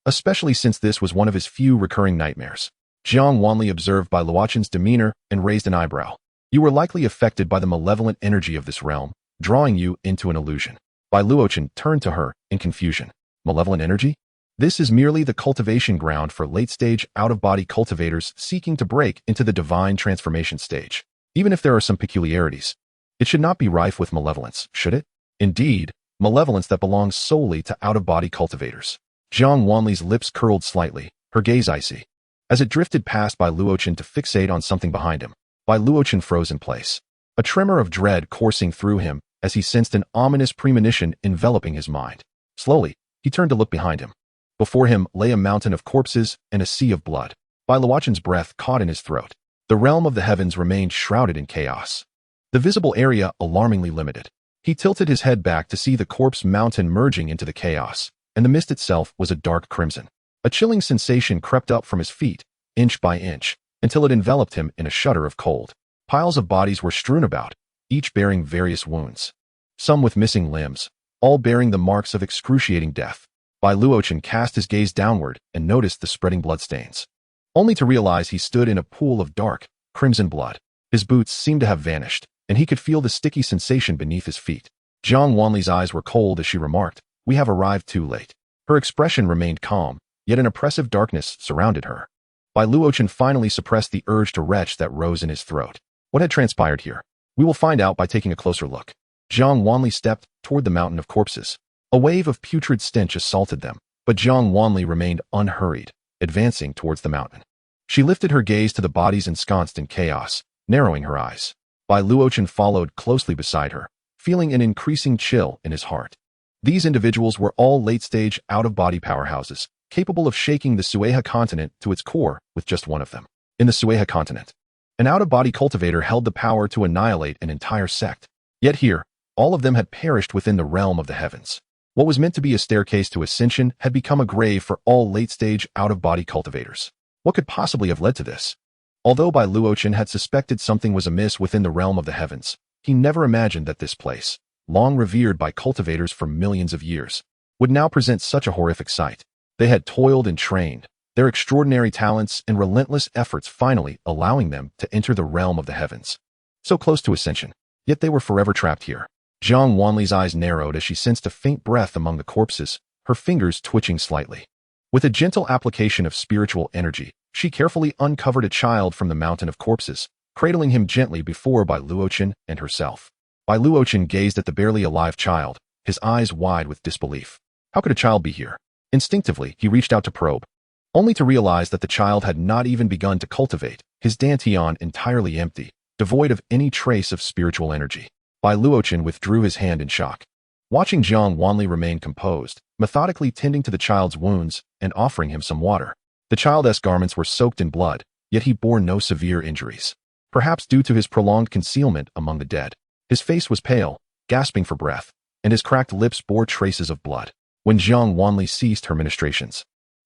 especially since this was one of his few recurring nightmares. Jiang Wanli observed Bai Luoqing's demeanor and raised an eyebrow. "You were likely affected by the malevolent energy of this realm, drawing you into an illusion." Bai Luoqing turned to her in confusion. "Malevolent energy? This is merely the cultivation ground for late-stage out-of-body cultivators seeking to break into the divine transformation stage. Even if there are some peculiarities, it should not be rife with malevolence, should it? Indeed, malevolence that belongs solely to out-of-body cultivators." Jiang Wanli's lips curled slightly, her gaze icy. As it drifted past Bai Luoqing to fixate on something behind him, Bai Luoqing froze in place, a tremor of dread coursing through him as he sensed an ominous premonition enveloping his mind. Slowly, he turned to look behind him. Before him lay a mountain of corpses and a sea of blood. Bai Luoqing's breath caught in his throat. The realm of the heavens remained shrouded in chaos, the visible area alarmingly limited. He tilted his head back to see the corpse mountain merging into the chaos, and the mist itself was a dark crimson. A chilling sensation crept up from his feet, inch by inch, until it enveloped him in a shudder of cold. Piles of bodies were strewn about, each bearing various wounds, some with missing limbs, all bearing the marks of excruciating death. Bai Luoqing cast his gaze downward and noticed the spreading bloodstains, only to realize he stood in a pool of dark, crimson blood. His boots seemed to have vanished, and he could feel the sticky sensation beneath his feet. Jiang Wanli's eyes were cold as she remarked, "We have arrived too late." Her expression remained calm, yet an oppressive darkness surrounded her. Bai Luoqing finally suppressed the urge to retch that rose in his throat. What had transpired here? We will find out by taking a closer look. Jiang Wanli stepped toward the mountain of corpses. A wave of putrid stench assaulted them, But Jiang Wanli remained unhurried, advancing towards the mountain. She lifted her gaze to the bodies ensconced in chaos, narrowing her eyes. Bai Luochen followed closely beside her, feeling an increasing chill in his heart. These individuals were all late-stage, out-of-body powerhouses, capable of shaking the Sueha continent to its core with just one of them. In the Sueha continent, an out-of-body cultivator held the power to annihilate an entire sect. Yet here, all of them had perished within the realm of the heavens. What was meant to be a staircase to ascension had become a grave for all late-stage, out-of-body cultivators. What could possibly have led to this? Although Bai Luochen had suspected something was amiss within the realm of the heavens, he never imagined that this place, long revered by cultivators for millions of years, would now present such a horrific sight. They had toiled and trained, their extraordinary talents and relentless efforts finally allowing them to enter the realm of the heavens. So close to ascension, yet they were forever trapped here. Jiang Wanli's eyes narrowed as she sensed a faint breath among the corpses, her fingers twitching slightly. With a gentle application of spiritual energy, she carefully uncovered a child from the mountain of corpses, cradling him gently before Bai Luochen and herself. Bai Luochen gazed at the barely alive child, his eyes wide with disbelief. How could a child be here? Instinctively, he reached out to probe, only to realize that the child had not even begun to cultivate, his dantian entirely empty, devoid of any trace of spiritual energy. Bai Luochen withdrew his hand in shock. Watching Jiang Wanli remain composed, methodically tending to the child's wounds and offering him some water. The child's garments were soaked in blood, yet he bore no severe injuries. Perhaps due to his prolonged concealment among the dead. His face was pale, gasping for breath, and his cracked lips bore traces of blood. When Jiang Wanli ceased her ministrations,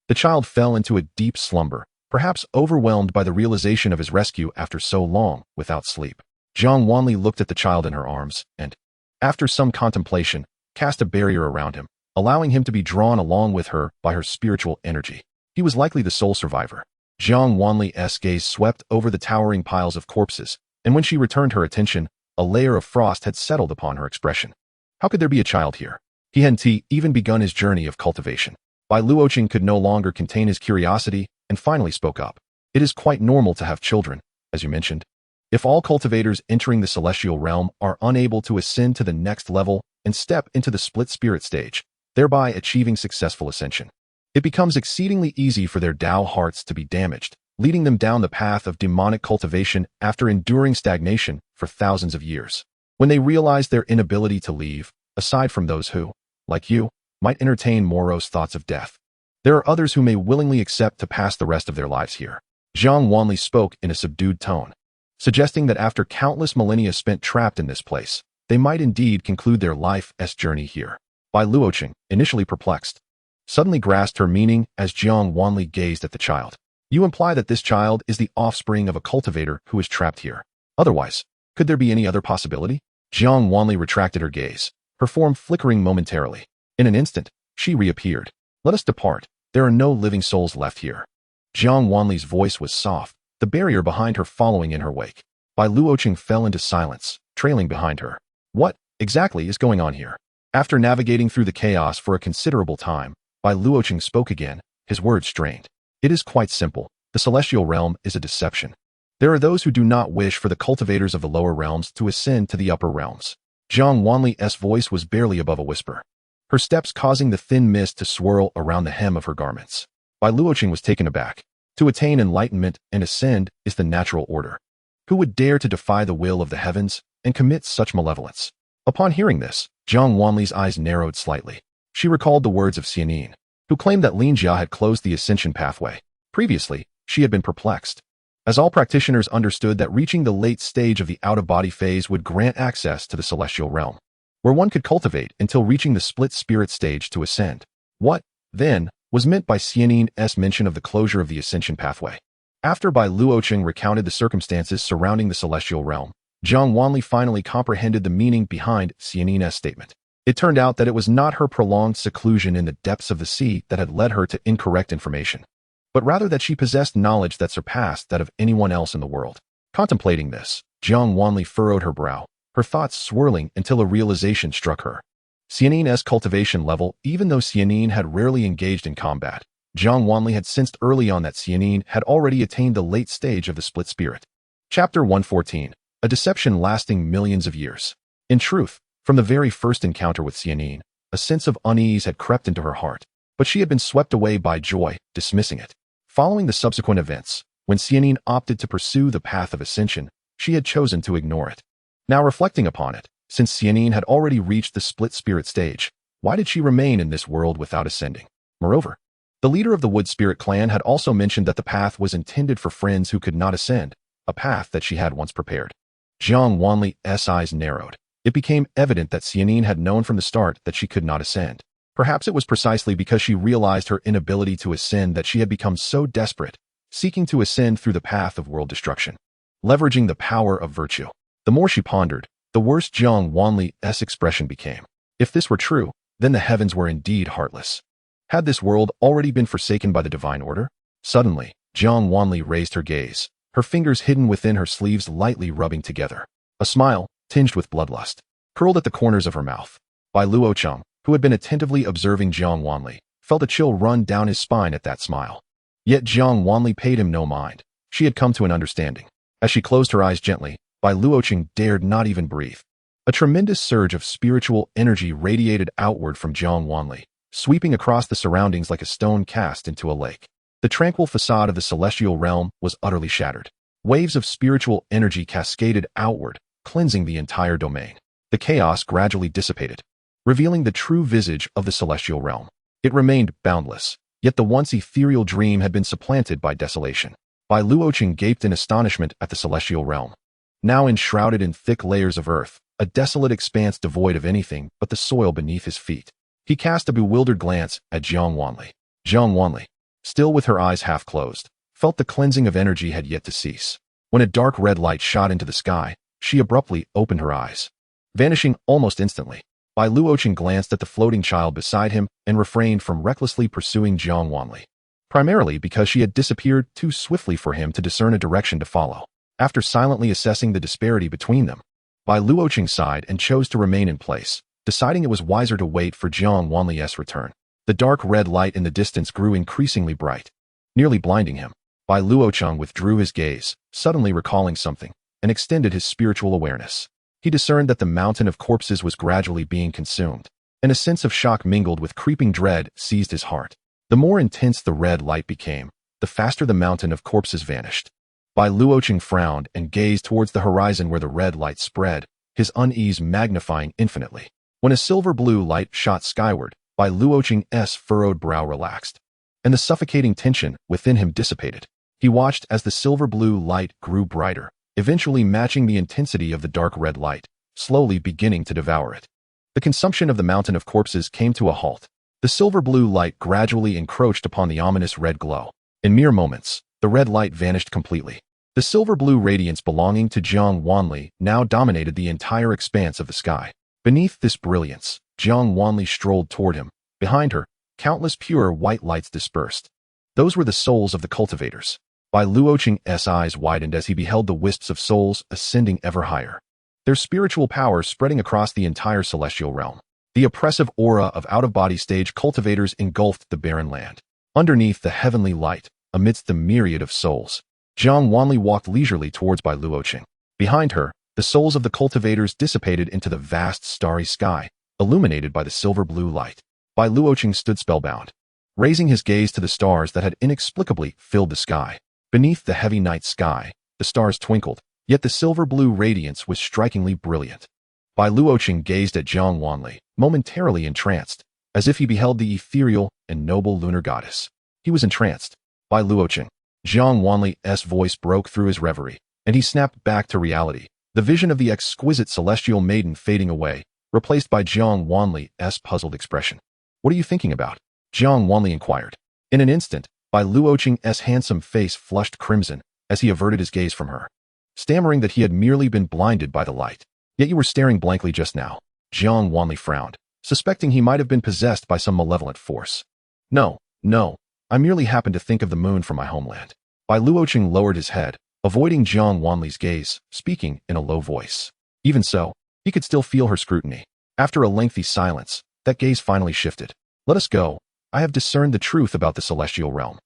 the child fell into a deep slumber, perhaps overwhelmed by the realization of his rescue after so long without sleep. Jiang Wanli looked at the child in her arms and, after some contemplation, cast a barrier around him, allowing him to be drawn along with her by her spiritual energy. He was likely the sole survivor. Jiang Wanli's gaze swept over the towering piles of corpses, and when she returned her attention, a layer of frost had settled upon her expression. How could there be a child here? He hadn't even begun his journey of cultivation. Bai Luochen could no longer contain his curiosity and finally spoke up. It is quite normal to have children, as you mentioned. If all cultivators entering the celestial realm are unable to ascend to the next level and step into the split spirit stage, thereby achieving successful ascension, it becomes exceedingly easy for their Dao hearts to be damaged, leading them down the path of demonic cultivation after enduring stagnation for thousands of years. When they realize their inability to leave, aside from those who, like you, might entertain morose thoughts of death, there are others who may willingly accept to pass the rest of their lives here. Jiang Wanli spoke in a subdued tone, suggesting that after countless millennia spent trapped in this place, they might indeed conclude their life's journey here. Bai Luochen, initially perplexed, suddenly grasped her meaning as Jiang Wanli gazed at the child. You imply that this child is the offspring of a cultivator who is trapped here. Otherwise, could there be any other possibility? Jiang Wanli retracted her gaze, her form flickering momentarily. In an instant, she reappeared. Let us depart. There are no living souls left here. Jiang Wanli's voice was soft, the barrier behind her following in her wake. Bai Luochen fell into silence, trailing behind her. What exactly is going on here? After navigating through the chaos for a considerable time, Bai Luochen spoke again, his words strained. It is quite simple. The celestial realm is a deception. There are those who do not wish for the cultivators of the lower realms to ascend to the upper realms. Jiang Wanli's voice was barely above a whisper, her steps causing the thin mist to swirl around the hem of her garments. Bai Luochen was taken aback. To attain enlightenment and ascend is the natural order. Who would dare to defy the will of the heavens and commit such malevolence? Upon hearing this, Jiang Wanli's eyes narrowed slightly. She recalled the words of Xianxian, who claimed that Linjia had closed the ascension pathway. Previously, she had been perplexed, as all practitioners understood that reaching the late stage of the out-of-body phase would grant access to the celestial realm, where one could cultivate until reaching the split spirit stage to ascend. What, then, was meant by Xianxian's mention of the closure of the ascension pathway? After Bai Luochen recounted the circumstances surrounding the celestial realm, Jiang Wanli finally comprehended the meaning behind Xianxian's statement. It turned out that it was not her prolonged seclusion in the depths of the sea that had led her to incorrect information, but rather that she possessed knowledge that surpassed that of anyone else in the world. Contemplating this, Jiang Wanli furrowed her brow, her thoughts swirling until a realization struck her. Xianxian's cultivation level. Even though Xianxian had rarely engaged in combat, Jiang Wanli had sensed early on that Xianxian had already attained the late stage of the split spirit. Chapter 114. A deception lasting millions of years. In truth, from the very first encounter with Xianxian, a sense of unease had crept into her heart. but she had been swept away by joy, dismissing it. Following the subsequent events, when Xianxian opted to pursue the path of ascension, she had chosen to ignore it. Now reflecting upon it, since Xianxian had already reached the split spirit stage, why did she remain in this world without ascending? Moreover, the leader of the Wood Spirit clan had also mentioned that the path was intended for friends who could not ascend, a path that she had once prepared. Jiang Wanli's eyes narrowed. It became evident that Xianxian had known from the start that she could not ascend. Perhaps it was precisely because she realized her inability to ascend that she had become so desperate, seeking to ascend through the path of world destruction. Leveraging the power of virtue. The more she pondered, the worse Jiang Wanli's expression became. If this were true, then the heavens were indeed heartless. Had this world already been forsaken by the divine order? Suddenly, Jiang Wanli raised her gaze, her fingers hidden within her sleeves lightly rubbing together. A smile, tinged with bloodlust, curled at the corners of her mouth. Bai Luocheng, who had been attentively observing Jiang Wanli, felt a chill run down his spine at that smile. Yet Jiang Wanli paid him no mind. She had come to an understanding. As she closed her eyes gently, Bai Luocheng dared not even breathe. A tremendous surge of spiritual energy radiated outward from Jiang Wanli, sweeping across the surroundings like a stone cast into a lake. The tranquil facade of the celestial realm was utterly shattered. Waves of spiritual energy cascaded outward, cleansing the entire domain. The chaos gradually dissipated, revealing the true visage of the celestial realm. It remained boundless, yet the once ethereal dream had been supplanted by desolation. Bai Luocheng gaped in astonishment at the celestial realm. Now enshrouded in thick layers of earth, a desolate expanse devoid of anything but the soil beneath his feet. He cast a bewildered glance at Jiang Wanli. Jiang Wanli, still with her eyes half closed, felt the cleansing of energy had yet to cease. When a dark red light shot into the sky, she abruptly opened her eyes. Vanishing almost instantly, Bai Luocheng glanced at the floating child beside him and refrained from recklessly pursuing Jiang Wanli, primarily because she had disappeared too swiftly for him to discern a direction to follow. After silently assessing the disparity between them, Bai Luocheng sighed and chose to remain in place, deciding it was wiser to wait for Jiang Wanli's return. The dark red light in the distance grew increasingly bright, nearly blinding him. Bai Luocheng withdrew his gaze, suddenly recalling something, and extended his spiritual awareness. He discerned that the mountain of corpses was gradually being consumed, and a sense of shock mingled with creeping dread seized his heart. The more intense the red light became, the faster the mountain of corpses vanished. Bai Luocheng frowned and gazed towards the horizon where the red light spread, his unease magnifying infinitely. When a silver-blue light shot skyward, Bai Luocheng's furrowed brow relaxed, and the suffocating tension within him dissipated. He watched as the silver-blue light grew brighter, eventually matching the intensity of the dark red light, slowly beginning to devour it. The consumption of the mountain of corpses came to a halt. The silver-blue light gradually encroached upon the ominous red glow. In mere moments, the red light vanished completely. The silver-blue radiance belonging to Jiang Wanli now dominated the entire expanse of the sky. Beneath this brilliance, Jiang Wanli strolled toward him. Behind her, countless pure white lights dispersed. Those were the souls of the cultivators. Bai Luocheng's eyes widened as he beheld the wisps of souls ascending ever higher, their spiritual power spreading across the entire celestial realm. The oppressive aura of out-of-body stage cultivators engulfed the barren land. Underneath the heavenly light, amidst the myriad of souls, Jiang Wanli walked leisurely towards Bai Luocheng. Behind her, the souls of the cultivators dissipated into the vast starry sky, illuminated by the silver-blue light. Bai Luocheng stood spellbound, raising his gaze to the stars that had inexplicably filled the sky. Beneath the heavy night sky, the stars twinkled, yet the silver-blue radiance was strikingly brilliant. Bai Luocheng gazed at Jiang Wanli, momentarily entranced, as if he beheld the ethereal and noble lunar goddess. He was entranced. Bai Luocheng. Jiang Wanli's voice broke through his reverie, and he snapped back to reality, the vision of the exquisite celestial maiden fading away, replaced by Jiang Wanli's puzzled expression. "What are you thinking about?" Jiang Wanli inquired. In an instant, Bai Luocheng's handsome face flushed crimson as he averted his gaze from her, stammering that he had merely been blinded by the light. "Yet you were staring blankly just now." Jiang Wanli frowned, suspecting he might have been possessed by some malevolent force. No, I merely happened to think of the moon from my homeland." Bai Luocheng lowered his head, avoiding Jiang Wanli's gaze, speaking in a low voice. Even so, he could still feel her scrutiny. After a lengthy silence, that gaze finally shifted. "Let us go. I have discerned the truth about the celestial realm."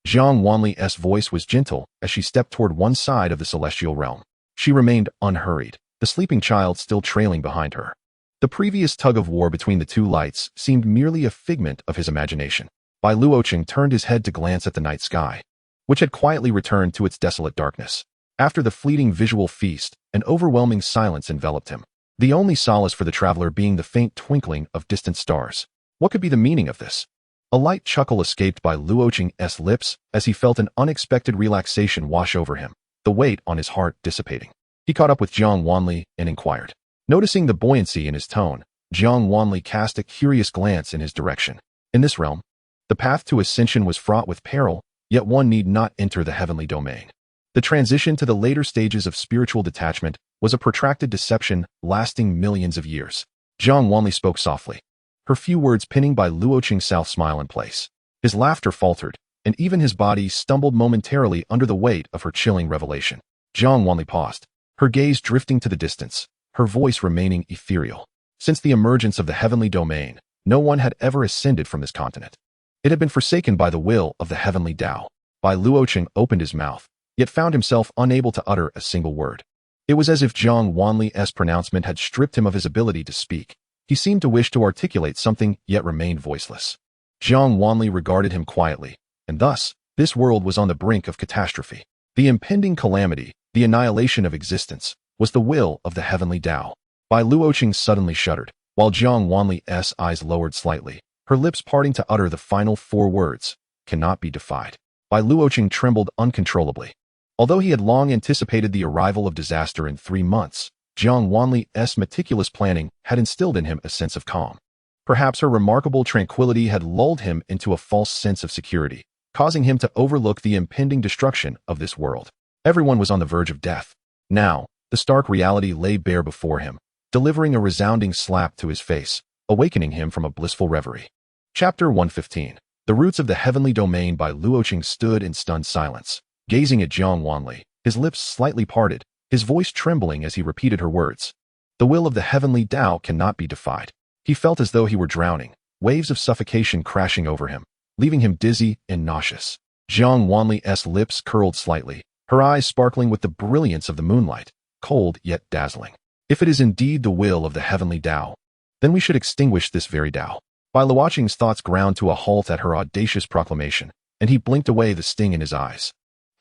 Jiang Wanli's voice was gentle as she stepped toward one side of the celestial realm. She remained unhurried, the sleeping child still trailing behind her. The previous tug-of-war between the two lights seemed merely a figment of his imagination. Bai Luoqing turned his head to glance at the night sky, which had quietly returned to its desolate darkness. After the fleeting visual feast, an overwhelming silence enveloped him, the only solace for the traveler being the faint twinkling of distant stars. What could be the meaning of this? A light chuckle escaped Bai Luoqing's lips as he felt an unexpected relaxation wash over him, the weight on his heart dissipating. He caught up with Jiang Wanli and inquired. Noticing the buoyancy in his tone, Jiang Wanli cast a curious glance in his direction. In this realm, the path to ascension was fraught with peril, yet one need not enter the heavenly domain. The transition to the later stages of spiritual detachment was a protracted deception lasting millions of years. Jiang Wanli spoke softly, her few words pinning Bai Luoqing's south smile in place. His laughter faltered, and even his body stumbled momentarily under the weight of her chilling revelation. Jiang Wanli paused, her gaze drifting to the distance, her voice remaining ethereal. Since the emergence of the heavenly domain, no one had ever ascended from this continent. It had been forsaken by the will of the Heavenly Dao. Bai Luoqing opened his mouth, yet found himself unable to utter a single word. It was as if Jiang Wanli's pronouncement had stripped him of his ability to speak. He seemed to wish to articulate something, yet remained voiceless. Jiang Wanli regarded him quietly, and thus, this world was on the brink of catastrophe. The impending calamity, the annihilation of existence, was the will of the Heavenly Dao. Bai Luoqing suddenly shuddered, while Jiang Wanli's eyes lowered slightly, her lips parting to utter the final 4 words, "Cannot be defied." Bai Luoqing trembled uncontrollably. Although he had long anticipated the arrival of disaster in 3 months, Jiang Wanli's meticulous planning had instilled in him a sense of calm. Perhaps her remarkable tranquility had lulled him into a false sense of security, causing him to overlook the impending destruction of this world. Everyone was on the verge of death. Now, the stark reality lay bare before him, delivering a resounding slap to his face, awakening him from a blissful reverie. Chapter 115. The Roots of the Heavenly Domain. Bai Luoqing stood in stunned silence, gazing at Jiang Wanli, his lips slightly parted, his voice trembling as he repeated her words. The will of the Heavenly Dao cannot be defied. He felt as though he were drowning, waves of suffocation crashing over him, leaving him dizzy and nauseous. Jiang Wanli's lips curled slightly, her eyes sparkling with the brilliance of the moonlight, cold yet dazzling. If it is indeed the will of the Heavenly Dao, then we should extinguish this very Dao. Bai Luoqing's thoughts ground to a halt at her audacious proclamation, and he blinked away the sting in his eyes.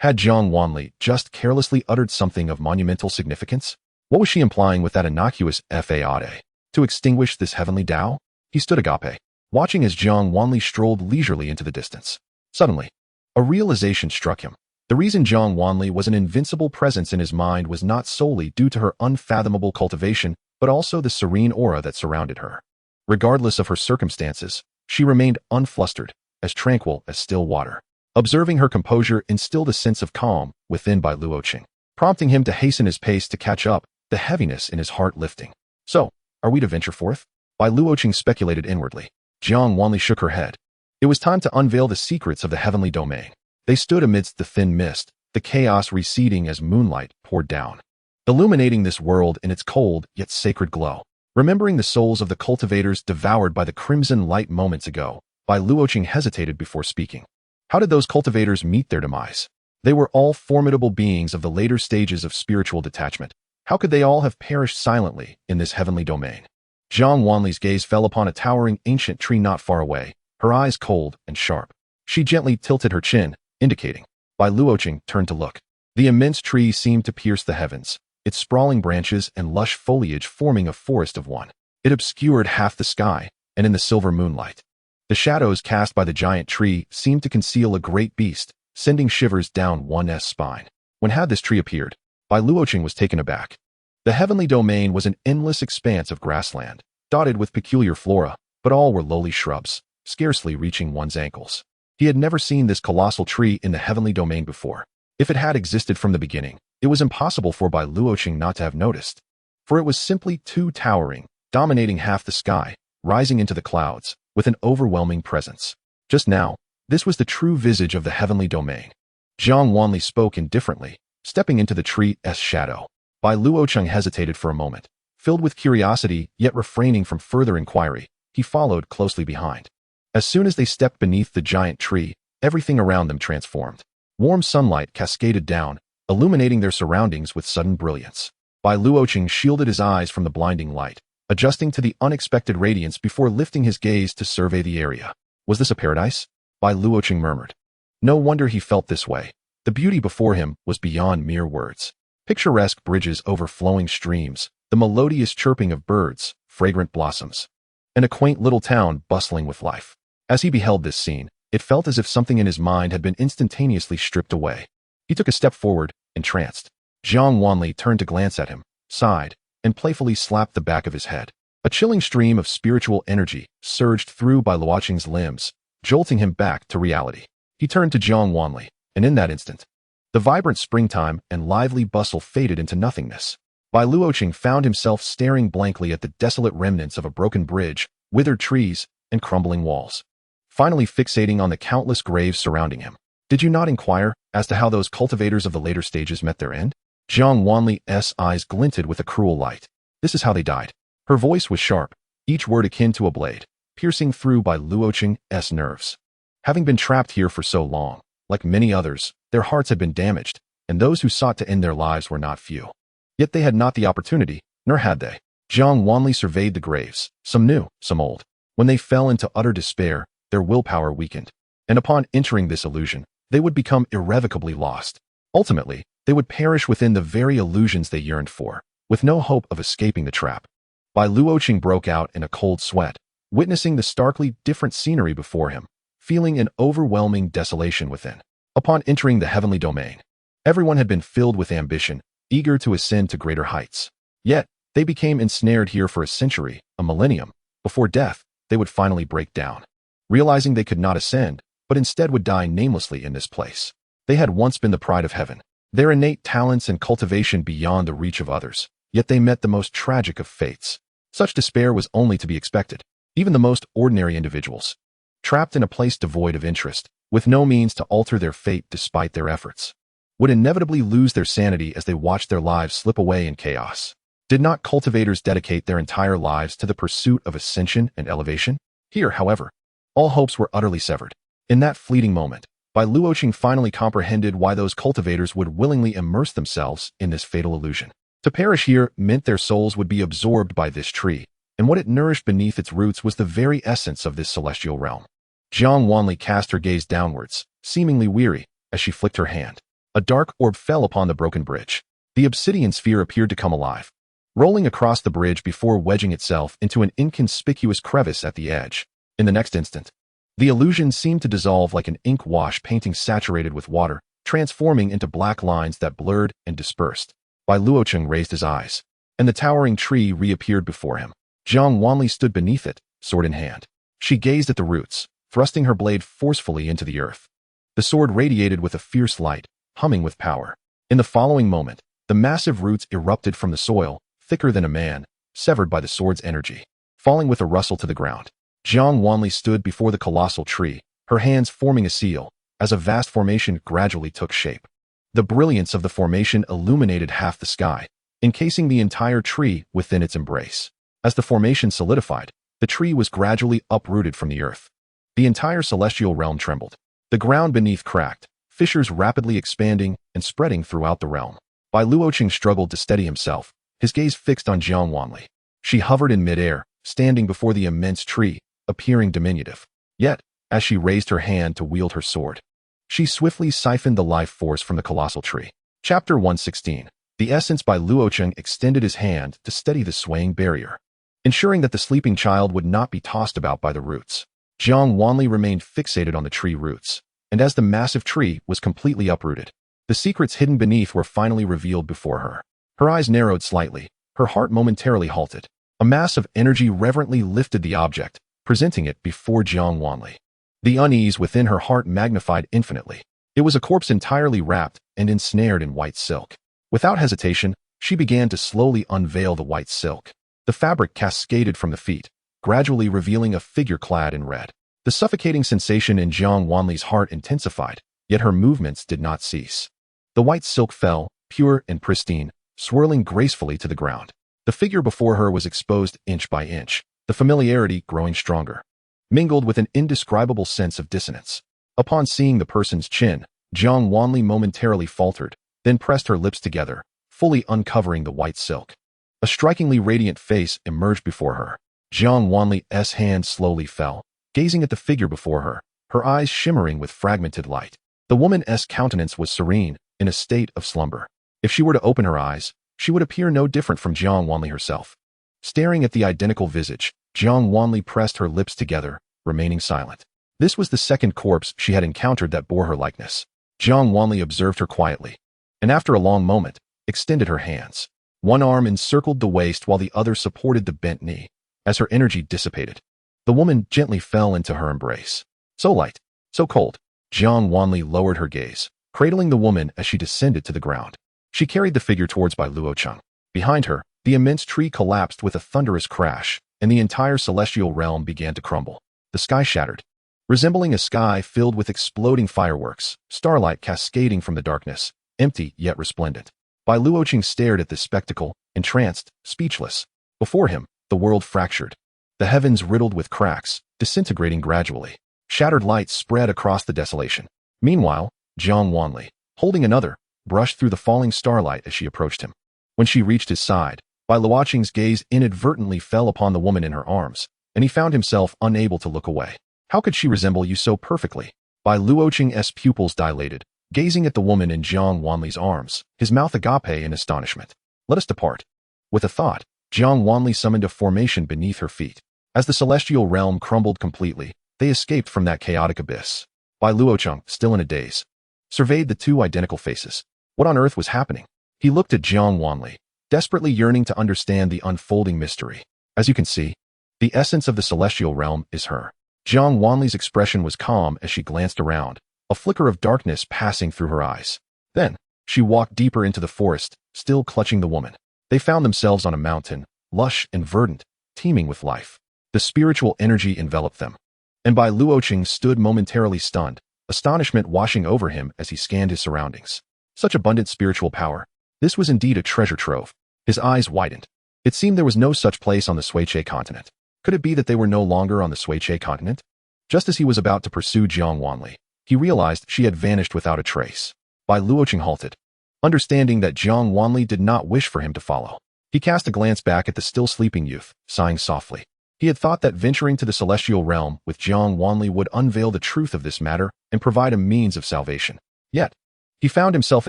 Had Jiang Wanli just carelessly uttered something of monumental significance? What was she implying with that innocuous fade? To extinguish this Heavenly Dao? He stood agape, watching as Jiang Wanli strolled leisurely into the distance. Suddenly, a realization struck him. The reason Jiang Wanli was an invincible presence in his mind was not solely due to her unfathomable cultivation, but also the serene aura that surrounded her. Regardless of her circumstances, she remained unflustered, as tranquil as still water. Observing her composure instilled a sense of calm within Bai Luoqing, prompting him to hasten his pace to catch up, the heaviness in his heart lifting. So, are we to venture forth? Bai Luoqing speculated inwardly. Jiang Wanli shook her head. It was time to unveil the secrets of the heavenly domain. They stood amidst the thin mist, the chaos receding as moonlight poured down, illuminating this world in its cold yet sacred glow. Remembering the souls of the cultivators devoured by the crimson light moments ago, Bai Luoqing hesitated before speaking. How did those cultivators meet their demise? They were all formidable beings of the later stages of spiritual detachment. How could they all have perished silently in this heavenly domain? Jiang Wanli's gaze fell upon a towering ancient tree not far away, her eyes cold and sharp. She gently tilted her chin, indicating. Bai Luoqing turned to look. The immense tree seemed to pierce the heavens, its sprawling branches and lush foliage forming a forest of one. It obscured half the sky, and in the silver moonlight, the shadows cast by the giant tree seemed to conceal a great beast, sending shivers down one's spine. When had this tree appeared? Bai Luoqing was taken aback. The heavenly domain was an endless expanse of grassland, dotted with peculiar flora, but all were lowly shrubs, scarcely reaching one's ankles. He had never seen this colossal tree in the heavenly domain before. If it had existed from the beginning, it was impossible for Bai Luoqing not to have noticed, for it was simply too towering, dominating half the sky, rising into the clouds, with an overwhelming presence. Just now, this was the true visage of the heavenly domain. Jiang Wanli spoke indifferently, stepping into the tree's shadow. Bai Luoqing hesitated for a moment. Filled with curiosity, yet refraining from further inquiry, he followed closely behind. As soon as they stepped beneath the giant tree, everything around them transformed. Warm sunlight cascaded down, illuminating their surroundings with sudden brilliance. Bai Luoqing shielded his eyes from the blinding light, adjusting to the unexpected radiance before lifting his gaze to survey the area. Was this a paradise? Bai Luoqing murmured. No wonder he felt this way. The beauty before him was beyond mere words. Picturesque bridges over flowing streams, the melodious chirping of birds, fragrant blossoms, and a quaint little town bustling with life. As he beheld this scene, it felt as if something in his mind had been instantaneously stripped away. He took a step forward, entranced. Jiang Wanli turned to glance at him, sighed, and playfully slapped the back of his head. A chilling stream of spiritual energy surged through Bai Luoqing's limbs, jolting him back to reality. He turned to Jiang Wanli, and in that instant, the vibrant springtime and lively bustle faded into nothingness. Bai Luoqing found himself staring blankly at the desolate remnants of a broken bridge, withered trees, and crumbling walls, finally fixating on the countless graves surrounding him. Did you not inquire as to how those cultivators of the later stages met their end? Jiang Wanli's eyes glinted with a cruel light. This is how they died. Her voice was sharp, each word akin to a blade, piercing through Bai Luoqing's nerves. Having been trapped here for so long, like many others, their hearts had been damaged, and those who sought to end their lives were not few. Yet they had not the opportunity, nor had they. Jiang Wanli surveyed the graves, some new, some old. When they fell into utter despair, their willpower weakened, and upon entering this illusion, they would become irrevocably lost. Ultimately, they would perish within the very illusions they yearned for, with no hope of escaping the trap. Bai Luoqing broke out in a cold sweat, witnessing the starkly different scenery before him, feeling an overwhelming desolation within. Upon entering the heavenly domain, everyone had been filled with ambition, eager to ascend to greater heights. Yet, they became ensnared here for a century, a millennium. Before death, they would finally break down, realizing they could not ascend, but instead would die namelessly in this place. They had once been the pride of heaven, their innate talents and cultivation beyond the reach of others, yet they met the most tragic of fates. Such despair was only to be expected. Even the most ordinary individuals, trapped in a place devoid of interest, with no means to alter their fate despite their efforts, would inevitably lose their sanity as they watched their lives slip away in chaos. Did not cultivators dedicate their entire lives to the pursuit of ascension and elevation? Here, however, all hopes were utterly severed. In that fleeting moment, Bai Luoqing finally comprehended why those cultivators would willingly immerse themselves in this fatal illusion. To perish here meant their souls would be absorbed by this tree, and what it nourished beneath its roots was the very essence of this celestial realm. Jiang Wanli cast her gaze downwards, seemingly weary, as she flicked her hand. A dark orb fell upon the broken bridge. The obsidian sphere appeared to come alive, rolling across the bridge before wedging itself into an inconspicuous crevice at the edge. In the next instant, the illusion seemed to dissolve like an ink wash painting saturated with water, transforming into black lines that blurred and dispersed. Bai Luoqing raised his eyes, and the towering tree reappeared before him. Jiang Wanli stood beneath it, sword in hand. She gazed at the roots, thrusting her blade forcefully into the earth. The sword radiated with a fierce light, humming with power. In the following moment, the massive roots erupted from the soil, thicker than a man, severed by the sword's energy, falling with a rustle to the ground. Jiang Wanli stood before the colossal tree, her hands forming a seal, as a vast formation gradually took shape. The brilliance of the formation illuminated half the sky, encasing the entire tree within its embrace. As the formation solidified, the tree was gradually uprooted from the earth. The entire celestial realm trembled. The ground beneath cracked, fissures rapidly expanding and spreading throughout the realm. Bai Luoqing struggled to steady himself, his gaze fixed on Jiang Wanli. She hovered in midair, standing before the immense tree, appearing diminutive. Yet, as she raised her hand to wield her sword, she swiftly siphoned the life force from the colossal tree. Chapter 116. The essence. Bai Luoqing extended his hand to steady the swaying barrier, ensuring that the sleeping child would not be tossed about by the roots. Jiang Wanli remained fixated on the tree roots, and as the massive tree was completely uprooted, the secrets hidden beneath were finally revealed before her. Her eyes narrowed slightly, her heart momentarily halted. A mass of energy reverently lifted the object, presenting it before Jiang Wanli. The unease within her heart magnified infinitely. It was a corpse entirely wrapped and ensnared in white silk. Without hesitation, she began to slowly unveil the white silk. The fabric cascaded from the feet, gradually revealing a figure clad in red. The suffocating sensation in Jiang Wanli's heart intensified, yet her movements did not cease. The white silk fell, pure and pristine, swirling gracefully to the ground. The figure before her was exposed inch by inch, the familiarity growing stronger, mingled with an indescribable sense of dissonance. Upon seeing the person's chin, Jiang Wanli momentarily faltered, then pressed her lips together, fully uncovering the white silk. A strikingly radiant face emerged before her. Jiang Wanli's hand slowly fell, gazing at the figure before her, her eyes shimmering with fragmented light. The woman's countenance was serene, in a state of slumber. If she were to open her eyes, she would appear no different from Jiang Wanli herself. Staring at the identical visage, Jiang Wanli pressed her lips together, remaining silent. This was the second corpse she had encountered that bore her likeness. Jiang Wanli observed her quietly, and after a long moment, extended her hands. One arm encircled the waist while the other supported the bent knee. As her energy dissipated, the woman gently fell into her embrace. So light, so cold. Jiang Wanli lowered her gaze, cradling the woman as she descended to the ground. She carried the figure towards Bai Luocheng. Behind her, the immense tree collapsed with a thunderous crash, and the entire celestial realm began to crumble. The sky shattered, resembling a sky filled with exploding fireworks, starlight cascading from the darkness, empty yet resplendent. Bai Luocheng stared at this spectacle, entranced, speechless. Before him, the world fractured. The heavens riddled with cracks, disintegrating gradually. Shattered lights spread across the desolation. Meanwhile, Jiang Wanli, holding another, brushed through the falling starlight as she approached him. When she reached his side, Bai Luocheng's gaze inadvertently fell upon the woman in her arms, and he found himself unable to look away. How could she resemble you so perfectly? Bai Luocheng's pupils dilated, gazing at the woman in Jiang Wanli's arms, his mouth agape in astonishment. Let us depart. With a thought, Jiang Wanli summoned a formation beneath her feet. As the celestial realm crumbled completely, they escaped from that chaotic abyss. Bai Luocheng, still in a daze, surveyed the two identical faces. What on earth was happening? He looked at Jiang Wanli, desperately yearning to understand the unfolding mystery. As you can see, the essence of the celestial realm is her. Jiang Wanli's expression was calm as she glanced around, a flicker of darkness passing through her eyes. Then, she walked deeper into the forest, still clutching the woman. They found themselves on a mountain, lush and verdant, teeming with life. The spiritual energy enveloped them. And Bai Luocheng stood momentarily stunned, astonishment washing over him as he scanned his surroundings. Such abundant spiritual power. This was indeed a treasure trove. His eyes widened. It seemed there was no such place on the Xianxia continent. Could it be that they were no longer on the Xianxia continent? Just as he was about to pursue Jiang Wanli, he realized she had vanished without a trace. Bai Luocheng halted, understanding that Jiang Wanli did not wish for him to follow. He cast a glance back at the still sleeping youth, sighing softly. He had thought that venturing to the celestial realm with Jiang Wanli would unveil the truth of this matter and provide a means of salvation. Yet, he found himself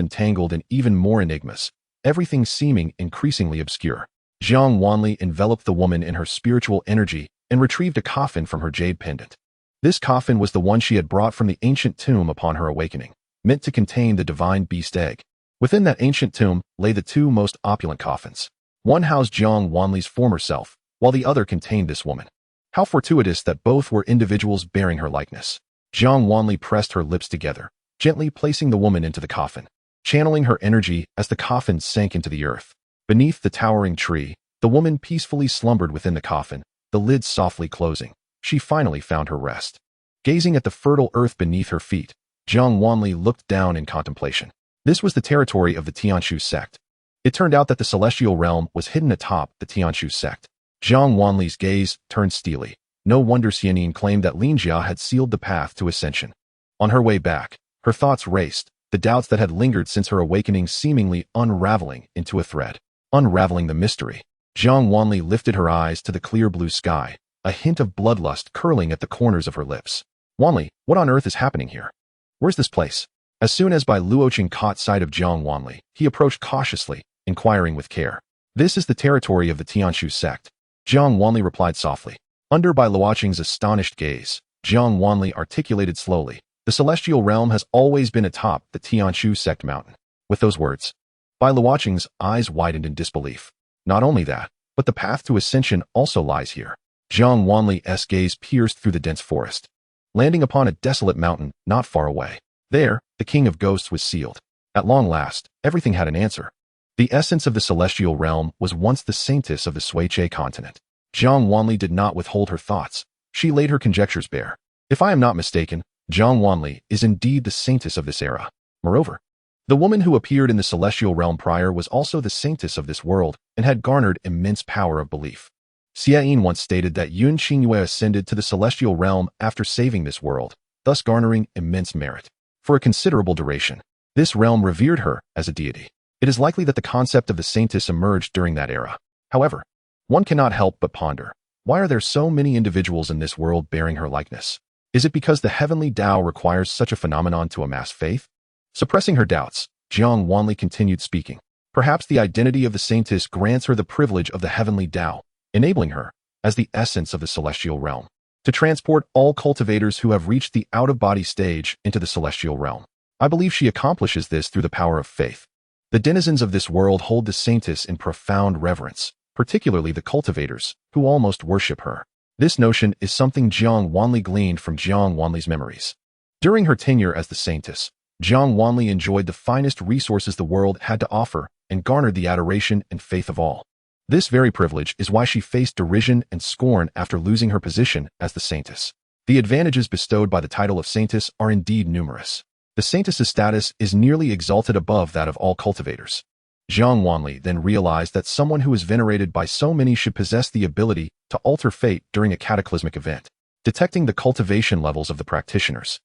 entangled in even more enigmas, everything seeming increasingly obscure. Jiang Wanli enveloped the woman in her spiritual energy and retrieved a coffin from her jade pendant. This coffin was the one she had brought from the ancient tomb upon her awakening, meant to contain the divine beast egg. Within that ancient tomb lay the two most opulent coffins. One housed Jiang Wanli's former self, while the other contained this woman. How fortuitous that both were individuals bearing her likeness. Jiang Wanli pressed her lips together, gently placing the woman into the coffin, channeling her energy as the coffin sank into the earth. Beneath the towering tree, the woman peacefully slumbered within the coffin, the lid softly closing. She finally found her rest. Gazing at the fertile earth beneath her feet, Jiang Wanli looked down in contemplation. This was the territory of the Xianxiu sect. It turned out that the celestial realm was hidden atop the Xianxiu sect. Jiang Wanli's gaze turned steely. No wonder Xianyin claimed that Linjia had sealed the path to ascension. On her way back, her thoughts raced, the doubts that had lingered since her awakening seemingly unraveling into a thread. Unraveling the mystery. Jiang Wanli lifted her eyes to the clear blue sky, a hint of bloodlust curling at the corners of her lips. Wanli, what on earth is happening here? Where's this place? As soon as Bai Luocheng caught sight of Jiang Wanli, he approached cautiously, inquiring with care. This is the territory of the Xianxiu sect. Jiang Wanli replied softly. Under Bai Luocheng's astonished gaze, Jiang Wanli articulated slowly. The celestial realm has always been atop the Xianxiu sect mountain. With those words, Bai Luocheng's eyes widened in disbelief. Not only that, but the path to ascension also lies here. Jiang Wanli's gaze pierced through the dense forest, landing upon a desolate mountain not far away. There, the king of ghosts was sealed. At long last, everything had an answer. The essence of the celestial realm was once the Saintess of the Xianxia continent. Jiang Wanli did not withhold her thoughts. She laid her conjectures bare. If I am not mistaken, Jiang Wanli is indeed the Saintess of this era. Moreover, the woman who appeared in the celestial realm prior was also the Saintess of this world and had garnered immense power of belief. Xiayin once stated that Yun Qingyue ascended to the celestial realm after saving this world, thus garnering immense merit. For a considerable duration, this realm revered her as a deity. It is likely that the concept of the Saintess emerged during that era. However, one cannot help but ponder, why are there so many individuals in this world bearing her likeness? Is it because the Heavenly Dao requires such a phenomenon to amass faith? Suppressing her doubts, Jiang Wanli continued speaking. Perhaps the identity of the Saintess grants her the privilege of the Heavenly Dao, enabling her, as the essence of the celestial realm, to transport all cultivators who have reached the out-of-body stage into the celestial realm. I believe she accomplishes this through the power of faith. The denizens of this world hold the Saintess in profound reverence, particularly the cultivators, who almost worship her. This notion is something Jiang Wanli gleaned from Jiang Wanli's memories. During her tenure as the Saintess, Jiang Wanli enjoyed the finest resources the world had to offer and garnered the adoration and faith of all. This very privilege is why she faced derision and scorn after losing her position as the Saintess. The advantages bestowed by the title of Saintess are indeed numerous. The Saintess's status is nearly exalted above that of all cultivators. Jiang Wanli then realized that someone who is venerated by so many should possess the ability to alter fate during a cataclysmic event, detecting the cultivation levels of the practitioners,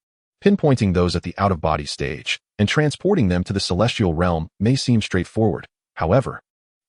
pinpointing those at the out-of-body stage, and transporting them to the celestial realm may seem straightforward. However,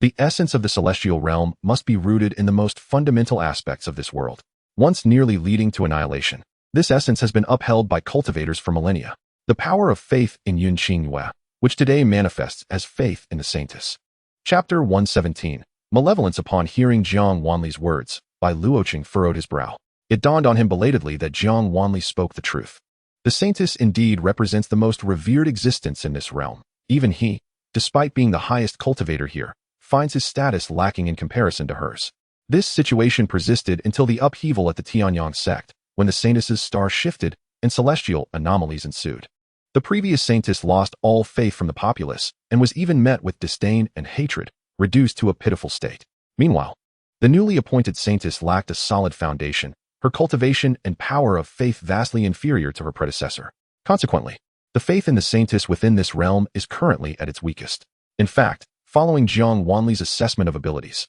the essence of the celestial realm must be rooted in the most fundamental aspects of this world, once nearly leading to annihilation. This essence has been upheld by cultivators for millennia. The power of faith in xianxiaaudiobooks, which today manifests as faith in the Saintess. Chapter 117. Malevolence. Upon hearing Jiang Wanli's words, Bai Luoqing furrowed his brow. It dawned on him belatedly that Jiang Wanli spoke the truth. The Saintess indeed represents the most revered existence in this realm. Even he, despite being the highest cultivator here, finds his status lacking in comparison to hers. This situation persisted until the upheaval at the Tianyang sect, when the Saintess's star shifted and celestial anomalies ensued. The previous Saintess lost all faith from the populace and was even met with disdain and hatred, reduced to a pitiful state. Meanwhile, the newly appointed Saintess lacked a solid foundation, her cultivation and power of faith vastly inferior to her predecessor. Consequently, the faith in the Saintess within this realm is currently at its weakest. In fact, following Jiang Wanli's assessment of abilities,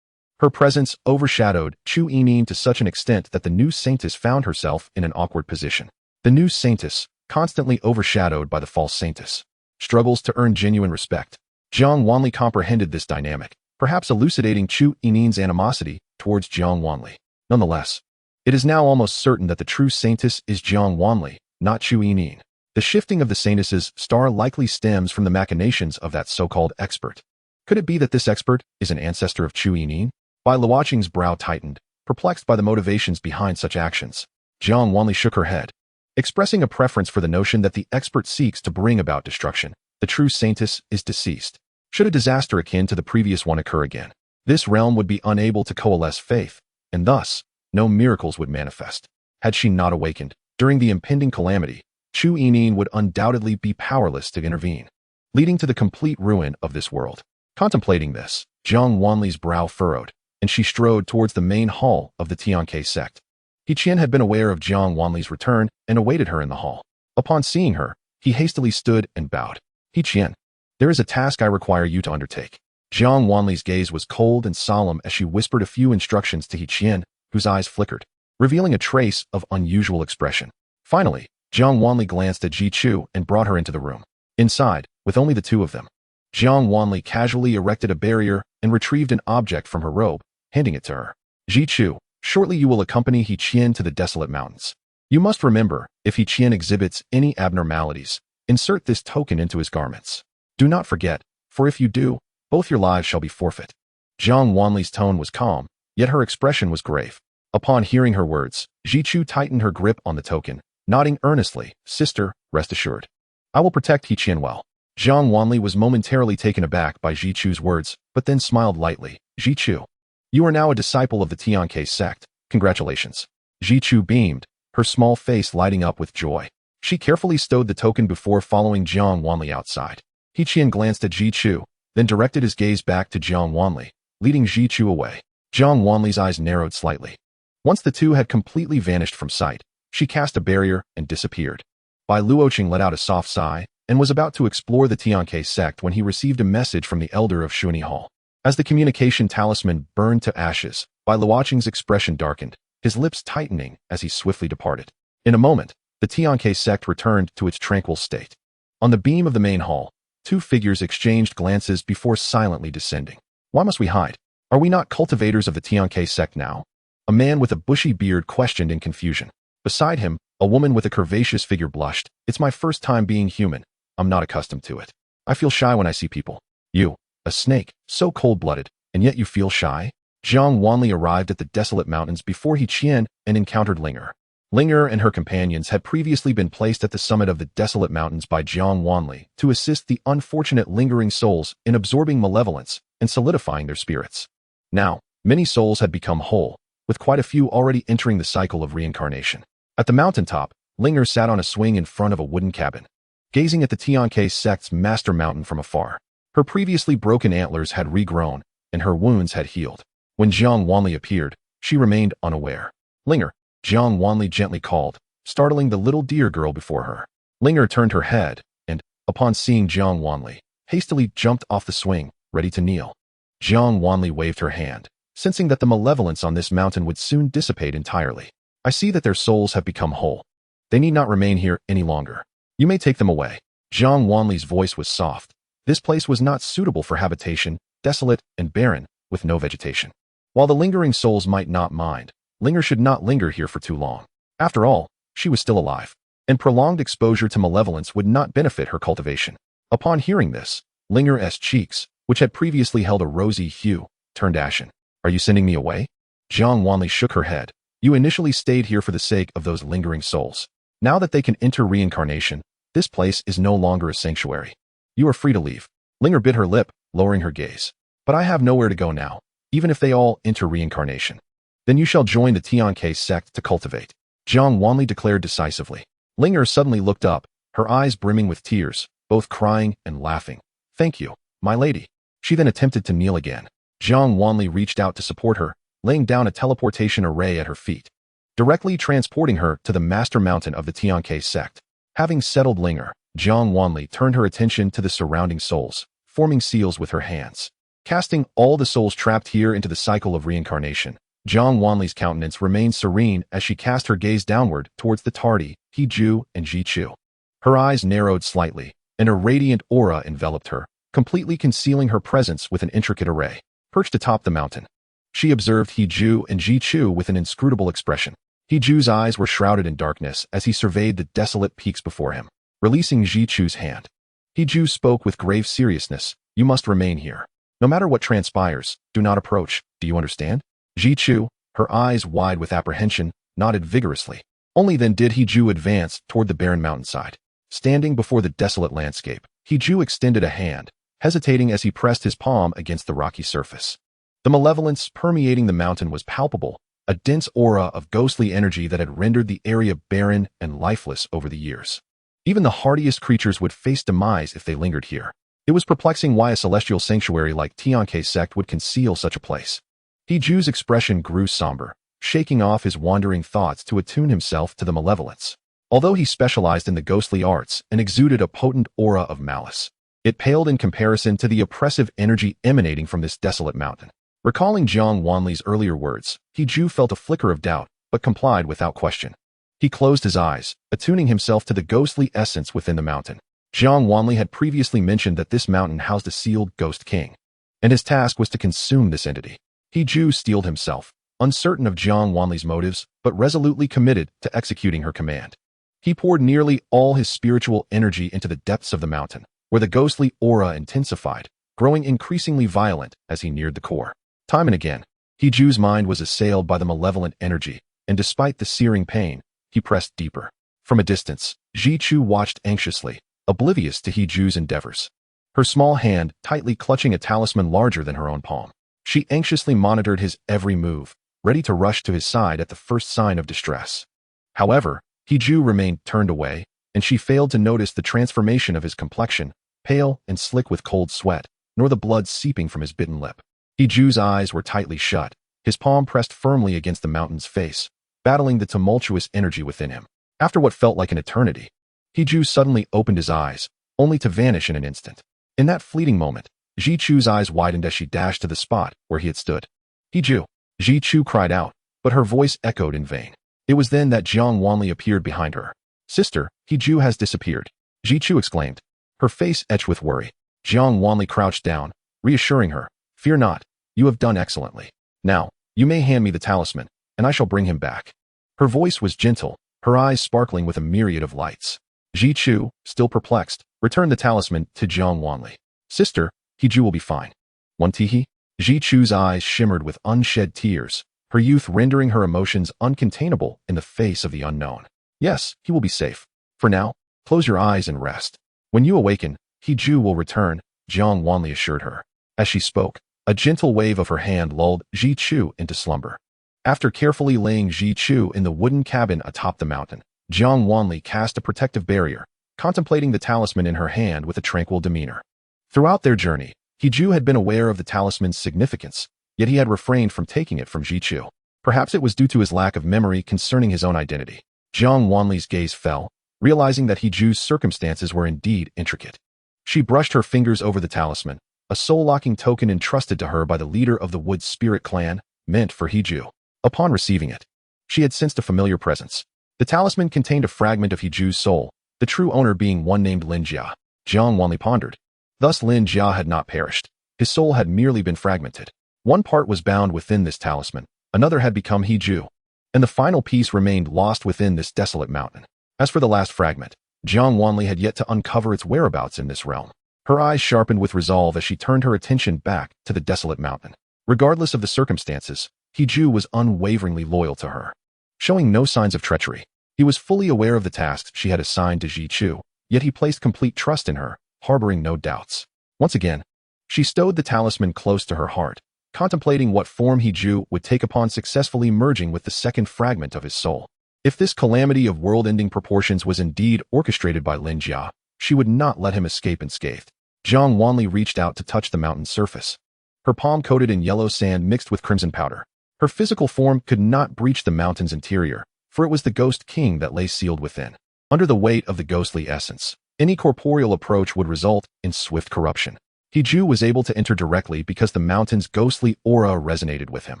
her presence overshadowed Chu Yining to such an extent that the new Saintess found herself in an awkward position. The new Saintess, constantly overshadowed by the false Saintess, struggles to earn genuine respect. Jiang Wanli comprehended this dynamic, perhaps elucidating Chu Yining's animosity towards Jiang Wanli. Nonetheless, it is now almost certain that the true Saintess is Jiang Wanli, not Chu Yining. The shifting of the Saintess's star likely stems from the machinations of that so-called expert. Could it be that this expert is an ancestor of Chu Yining? Bai Luoqing's brow tightened, perplexed by the motivations behind such actions. Jiang Wanli shook her head, expressing a preference for the notion that the expert seeks to bring about destruction. The true Saintess is deceased. Should a disaster akin to the previous one occur again, this realm would be unable to coalesce faith, and thus, no miracles would manifest. Had she not awakened, during the impending calamity, Chu Yining would undoubtedly be powerless to intervene, leading to the complete ruin of this world. Contemplating this, Jiang Wanli's brow furrowed, and she strode towards the main hall of the Tianyang sect. He Qian had been aware of Jiang Wanli's return and awaited her in the hall. Upon seeing her, he hastily stood and bowed. He Qian, there is a task I require you to undertake. Jiang Wanli's gaze was cold and solemn as she whispered a few instructions to He Qian, whose eyes flickered, revealing a trace of unusual expression. Finally, Jiang Wanli glanced at Ji Chu and brought her into the room. Inside, with only the two of them, Jiang Wanli casually erected a barrier and retrieved an object from her robe, handing it to her. Ji Chu, shortly you will accompany He Qian to the desolate mountains. You must remember, if He Qian exhibits any abnormalities, insert this token into his garments. Do not forget, for if you do, both your lives shall be forfeit. Jiang Wanli's tone was calm, yet her expression was grave. Upon hearing her words, Ji Chu tightened her grip on the token, nodding earnestly. Sister, rest assured. I will protect He Qian well. Jiang Wanli was momentarily taken aback by Ji Chu's words, but then smiled lightly. Ji Chu, you are now a disciple of the Tianyang sect. Congratulations. Ji Chu beamed, her small face lighting up with joy. She carefully stowed the token before following Jiang Wanli outside. He Qian glanced at Ji Chu, then directed his gaze back to Jiang Wanli, leading Ji Chu away. Jiang Wanli's eyes narrowed slightly. Once the two had completely vanished from sight, she cast a barrier and disappeared. Bai Luoqing let out a soft sigh and was about to explore the Tianyang sect when he received a message from the elder of Shuni Hall. As the communication talisman burned to ashes, Bai Luoqing's expression darkened, his lips tightening as he swiftly departed. In a moment, the Tianyang sect returned to its tranquil state. On the beam of the main hall, two figures exchanged glances before silently descending. Why must we hide? Are we not cultivators of the Tianyang sect now? A man with a bushy beard questioned in confusion. Beside him, A woman with a curvaceous figure blushed. It's my first time being human. I'm not accustomed to it. I feel shy when I see people. You, a snake, so cold-blooded, and yet you feel shy? Jiang Wanli arrived at the desolate mountains before He Qian and encountered Linger. Linger and her companions had previously been placed at the summit of the desolate mountains by Jiang Wanli to assist the unfortunate lingering souls in absorbing malevolence and solidifying their spirits. Now, many souls had become whole, with quite a few already entering the cycle of reincarnation. At the mountaintop, Linger sat on a swing in front of a wooden cabin, gazing at the Xianxia sect's master mountain from afar. Her previously broken antlers had regrown, and her wounds had healed. When Jiang Wanli appeared, she remained unaware. Linger, Jiang Wanli gently called, startling the little deer girl before her. Linger turned her head, and, upon seeing Jiang Wanli, hastily jumped off the swing, ready to kneel. Jiang Wanli waved her hand, sensing that the malevolence on this mountain would soon dissipate entirely. I see that their souls have become whole. They need not remain here any longer. You may take them away. Jiang Wanli's voice was soft. This place was not suitable for habitation, desolate and barren, with no vegetation. While the lingering souls might not mind, Linger should not linger here for too long. After all, she was still alive, and prolonged exposure to malevolence would not benefit her cultivation. Upon hearing this, Linger's cheeks, which had previously held a rosy hue, turned ashen. Are you sending me away? Jiang Wanli shook her head. You initially stayed here for the sake of those lingering souls. Now that they can enter reincarnation, this place is no longer a sanctuary. You are free to leave. Linger bit her lip, lowering her gaze. But I have nowhere to go now, even if they all enter reincarnation. Then you shall join the Xianxia sect to cultivate. Jiang Wanli declared decisively. Linger suddenly looked up, her eyes brimming with tears, both crying and laughing. Thank you, my lady. She then attempted to kneel again. Jiang Wanli reached out to support her, laying down a teleportation array at her feet, directly transporting her to the master mountain of the Xianxia sect. Having settled Linger, Jiang Wanli turned her attention to the surrounding souls, forming seals with her hands. Casting all the souls trapped here into the cycle of reincarnation, Jiang Wanli's countenance remained serene as she cast her gaze downward towards the tardy, He Ju and Ji Chu. Her eyes narrowed slightly, and a radiant aura enveloped her, completely concealing her presence with an intricate array. Perched atop the mountain, she observed He Ju and Ji Chu with an inscrutable expression. He Ju's eyes were shrouded in darkness as he surveyed the desolate peaks before him. Releasing Ji Chu's hand, He Ju spoke with grave seriousness. You must remain here. No matter what transpires, do not approach. Do you understand? Ji Chu, her eyes wide with apprehension, nodded vigorously. Only then did He Ju advance toward the barren mountainside. Standing before the desolate landscape, He Ju extended a hand, hesitating as he pressed his palm against the rocky surface. The malevolence permeating the mountain was palpable, a dense aura of ghostly energy that had rendered the area barren and lifeless over the years. Even the hardiest creatures would face demise if they lingered here. It was perplexing why a celestial sanctuary like Xianxia sect would conceal such a place. He Ju's expression grew somber, shaking off his wandering thoughts to attune himself to the malevolence. Although he specialized in the ghostly arts and exuded a potent aura of malice, it paled in comparison to the oppressive energy emanating from this desolate mountain. Recalling Jiang Wanli's earlier words, He Ju felt a flicker of doubt, but complied without question. He closed his eyes, attuning himself to the ghostly essence within the mountain. Jiang Wanli had previously mentioned that this mountain housed a sealed ghost king, and his task was to consume this entity. He Ju steeled himself, uncertain of Jiang Wanli's motives, but resolutely committed to executing her command. He poured nearly all his spiritual energy into the depths of the mountain, where the ghostly aura intensified, growing increasingly violent as he neared the core. Time and again, He Ju's mind was assailed by the malevolent energy, and despite the searing pain, he pressed deeper. From a distance, Ji Chu watched anxiously, oblivious to He Ju's endeavors. Her small hand tightly clutching a talisman larger than her own palm. She anxiously monitored his every move, ready to rush to his side at the first sign of distress. However, He Ju remained turned away, and she failed to notice the transformation of his complexion, pale and slick with cold sweat, nor the blood seeping from his bitten lip. He Ju's eyes were tightly shut, his palm pressed firmly against the mountain's face, battling the tumultuous energy within him. After what felt like an eternity, He Ju suddenly opened his eyes, only to vanish in an instant. In that fleeting moment, Ji Chu's eyes widened as she dashed to the spot where he had stood. He Ju! Ji Chu cried out, but her voice echoed in vain. It was then that Jiang Wanli appeared behind her. Sister, He Ju has disappeared, Ji Chu exclaimed, her face etched with worry. Jiang Wanli crouched down, reassuring her. Fear not, you have done excellently. Now, you may hand me the talisman, and I shall bring him back. Her voice was gentle, her eyes sparkling with a myriad of lights. Ji Chu, still perplexed, returned the talisman to Jiang Wanli. Sister, Hiju will be fine. One Tihi? Ji Chu's eyes shimmered with unshed tears, her youth rendering her emotions uncontainable in the face of the unknown. Yes, he will be safe. For now, close your eyes and rest. When you awaken, Hiju will return, Jiang Wanli assured her. As she spoke, a gentle wave of her hand lulled Ji Chu into slumber. After carefully laying Ji Chu in the wooden cabin atop the mountain, Jiang Wanli cast a protective barrier, contemplating the talisman in her hand with a tranquil demeanor. Throughout their journey, Hiju had been aware of the talisman's significance, yet he had refrained from taking it from Ji Chu. Perhaps it was due to his lack of memory concerning his own identity. Jiang Wanli's gaze fell, realizing that Hiju's circumstances were indeed intricate. She brushed her fingers over the talisman, a soul-locking token entrusted to her by the leader of the Wood Spirit clan, meant for Hiju. Upon receiving it, she had sensed a familiar presence. The talisman contained a fragment of Hiju's soul, the true owner being one named Lin Jia. Jiang Wanli pondered. Thus Lin Jia had not perished. His soul had merely been fragmented. One part was bound within this talisman, another had become Hiju, and the final piece remained lost within this desolate mountain. As for the last fragment, Jiang Wanli had yet to uncover its whereabouts in this realm. Her eyes sharpened with resolve as she turned her attention back to the desolate mountain. Regardless of the circumstances, Hiju was unwaveringly loyal to her, showing no signs of treachery. He was fully aware of the tasks she had assigned to Ji Chu, yet he placed complete trust in her, harboring no doubts. Once again, she stowed the talisman close to her heart, contemplating what form Hiju would take upon successfully merging with the second fragment of his soul. If this calamity of world-ending proportions was indeed orchestrated by Lin Jia, she would not let him escape unscathed. Jiang Wanli reached out to touch the mountain's surface, her palm coated in yellow sand mixed with crimson powder. Her physical form could not breach the mountain's interior, for it was the Ghost King that lay sealed within. Under the weight of the ghostly essence, any corporeal approach would result in swift corruption. Hiju was able to enter directly because the mountain's ghostly aura resonated with him.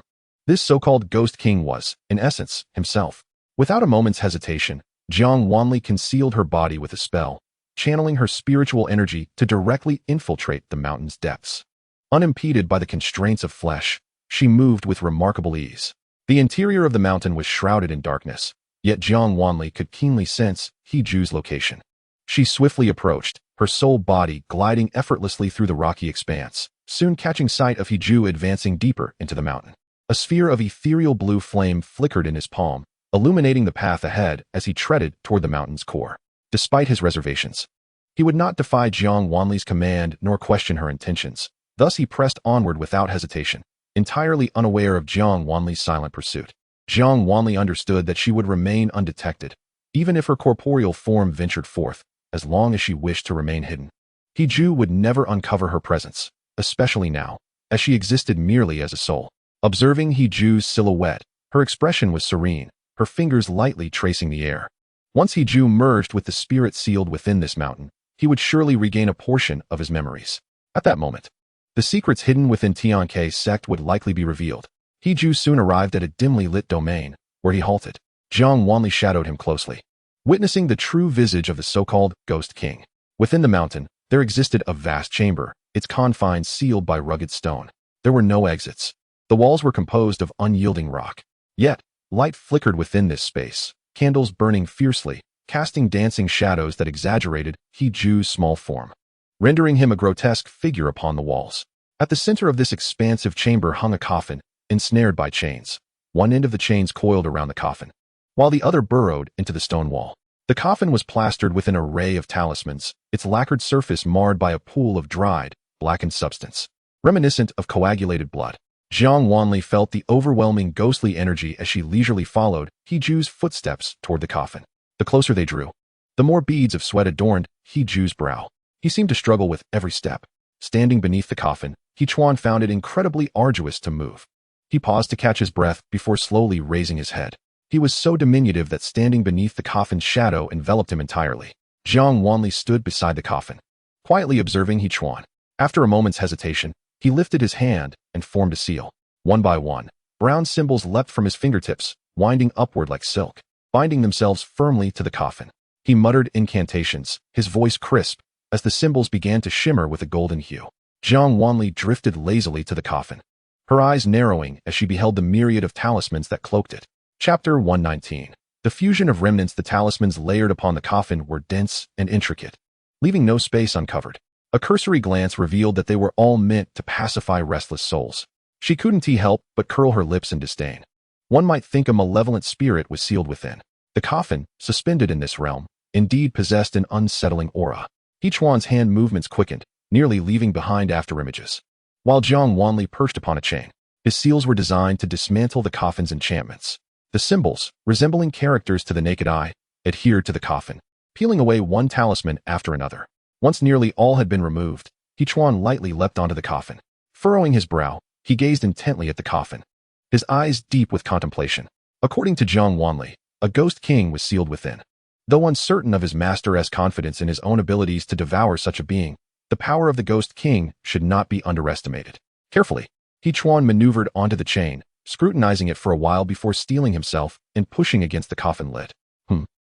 This so-called Ghost King was, in essence, himself. Without a moment's hesitation, Jiang Wanli concealed her body with a spell, channeling her spiritual energy to directly infiltrate the mountain's depths. Unimpeded by the constraints of flesh, she moved with remarkable ease. The interior of the mountain was shrouded in darkness, yet Jiang Wanli could keenly sense Hiju's location. She swiftly approached, her soul body gliding effortlessly through the rocky expanse, soon catching sight of Hiju advancing deeper into the mountain. A sphere of ethereal blue flame flickered in his palm, illuminating the path ahead as he treaded toward the mountain's core. Despite his reservations, he would not defy Jiang Wanli's command nor question her intentions. Thus he pressed onward without hesitation, entirely unaware of Jiang Wanli's silent pursuit. Jiang Wanli understood that she would remain undetected, even if her corporeal form ventured forth, as long as she wished to remain hidden. Hiju would never uncover her presence, especially now, as she existed merely as a soul. Observing Hiju's silhouette, her expression was serene, her fingers lightly tracing the air. Once Hiju merged with the spirit sealed within this mountain, he would surely regain a portion of his memories. At that moment, the secrets hidden within Tianke's sect would likely be revealed. Hiju soon arrived at a dimly lit domain, where he halted. Jiang Wanli shadowed him closely, witnessing the true visage of the so-called Ghost King. Within the mountain, there existed a vast chamber, its confines sealed by rugged stone. There were no exits. The walls were composed of unyielding rock. Yet, light flickered within this space, candles burning fiercely, casting dancing shadows that exaggerated Hiju's small form, rendering him a grotesque figure upon the walls. At the center of this expansive chamber hung a coffin, ensnared by chains. One end of the chains coiled around the coffin, while the other burrowed into the stone wall. The coffin was plastered with an array of talismans, its lacquered surface marred by a pool of dried, blackened substance, reminiscent of coagulated blood. Jiang Wanli felt the overwhelming ghostly energy as she leisurely followed Hiju's footsteps toward the coffin. The closer they drew, the more beads of sweat adorned Hiju's brow. He seemed to struggle with every step. Standing beneath the coffin, Hichuan found it incredibly arduous to move. He paused to catch his breath before slowly raising his head. He was so diminutive that standing beneath the coffin's shadow enveloped him entirely. Jiang Wanli stood beside the coffin, quietly observing Hichuan. After a moment's hesitation, he lifted his hand and formed a seal. One by one, brown symbols leapt from his fingertips, winding upward like silk, binding themselves firmly to the coffin. He muttered incantations, his voice crisp, as the symbols began to shimmer with a golden hue. Jiang Wanli drifted lazily to the coffin, her eyes narrowing as she beheld the myriad of talismans that cloaked it. Chapter 119. The fusion of remnants the talismans layered upon the coffin were dense and intricate, leaving no space uncovered. A cursory glance revealed that they were all meant to pacify restless souls. She couldn't help but curl her lips in disdain. One might think a malevolent spirit was sealed within. The coffin, suspended in this realm, indeed possessed an unsettling aura. Hechuan's hand movements quickened, nearly leaving behind afterimages. While Jiang Wanli perched upon a chain, his seals were designed to dismantle the coffin's enchantments. The symbols, resembling characters to the naked eye, adhered to the coffin, peeling away one talisman after another. Once nearly all had been removed, Hechuan lightly leapt onto the coffin. Furrowing his brow, he gazed intently at the coffin, his eyes deep with contemplation. According to Jiang Wanli, a ghost king was sealed within. Though uncertain of his master's confidence in his own abilities to devour such a being, the power of the ghost king should not be underestimated. Carefully, Hechuan maneuvered onto the chain, scrutinizing it for a while before steeling himself and pushing against the coffin lid.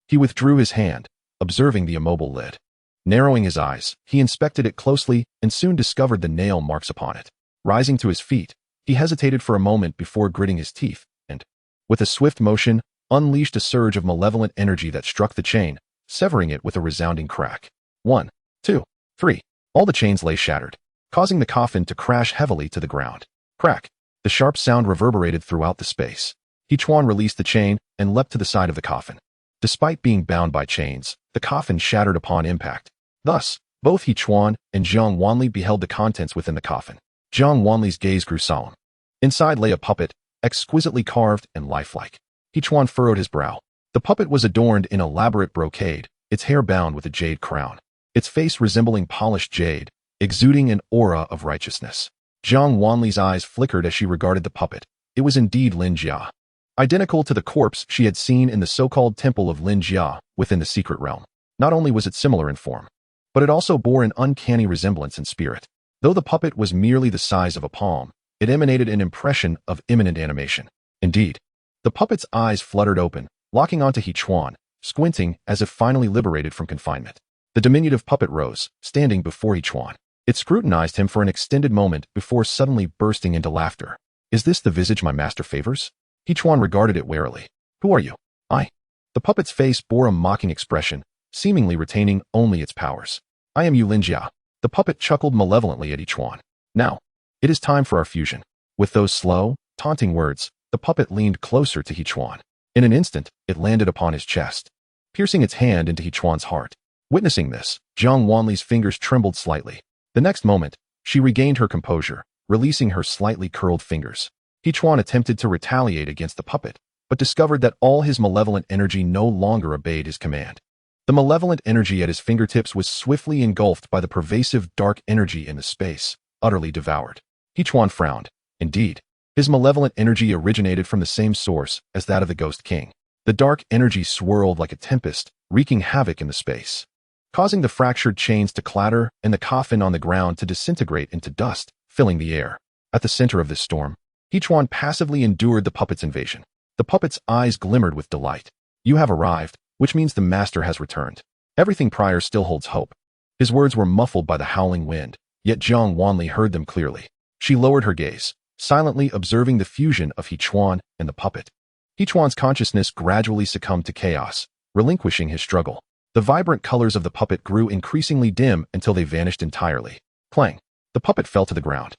He withdrew his hand, observing the immobile lid. Narrowing his eyes, he inspected it closely and soon discovered the nail marks upon it. Rising to his feet, he hesitated for a moment before gritting his teeth and, with a swift motion, unleashed a surge of malevolent energy that struck the chain, severing it with a resounding crack. 1, 2, 3. All the chains lay shattered, causing the coffin to crash heavily to the ground. Crack! The sharp sound reverberated throughout the space. Hechuan released the chain and leapt to the side of the coffin. Despite being bound by chains, the coffin shattered upon impact. Thus, both Hechuan and Jiang Wanli beheld the contents within the coffin. Jiang Wanli's gaze grew solemn. Inside lay a puppet, exquisitely carved and lifelike. Hechuan furrowed his brow. The puppet was adorned in elaborate brocade, its hair bound with a jade crown, its face resembling polished jade, exuding an aura of righteousness. Jiang Wanli's eyes flickered as she regarded the puppet. It was indeed Lin Jia. Identical to the corpse she had seen in the so-called temple of Lin Jia within the secret realm. Not only was it similar in form, but it also bore an uncanny resemblance in spirit. Though the puppet was merely the size of a palm, it emanated an impression of imminent animation. Indeed, the puppet's eyes fluttered open, locking onto Hechuan, squinting as if finally liberated from confinement. The diminutive puppet rose, standing before Hechuan. It scrutinized him for an extended moment before suddenly bursting into laughter. Is this the visage my master favors? Hechuan regarded it warily. Who are you? I. The puppet's face bore a mocking expression, seemingly retaining only its powers. I am Lin Jia. The puppet chuckled malevolently at Hechuan. Now, it is time for our fusion. With those slow, taunting words, the puppet leaned closer to Hechuan. In an instant, it landed upon his chest, piercing its hand into Hechuan's heart. Witnessing this, Jiang Wanli's fingers trembled slightly. The next moment, she regained her composure, releasing her slightly curled fingers. Hechuan attempted to retaliate against the puppet, but discovered that all his malevolent energy no longer obeyed his command. The malevolent energy at his fingertips was swiftly engulfed by the pervasive dark energy in the space, utterly devoured. Hechuan frowned. Indeed, his malevolent energy originated from the same source as that of the Ghost King. The dark energy swirled like a tempest, wreaking havoc in the space, causing the fractured chains to clatter and the coffin on the ground to disintegrate into dust, filling the air. At the center of this storm, Hechuan passively endured the puppet's invasion. The puppet's eyes glimmered with delight. You have arrived, which means the master has returned. Everything prior still holds hope. His words were muffled by the howling wind, yet Jiang Wanli heard them clearly. She lowered her gaze, silently observing the fusion of Hechuan and the puppet. Hechuan's consciousness gradually succumbed to chaos, relinquishing his struggle. The vibrant colors of the puppet grew increasingly dim until they vanished entirely. Clang! The puppet fell to the ground.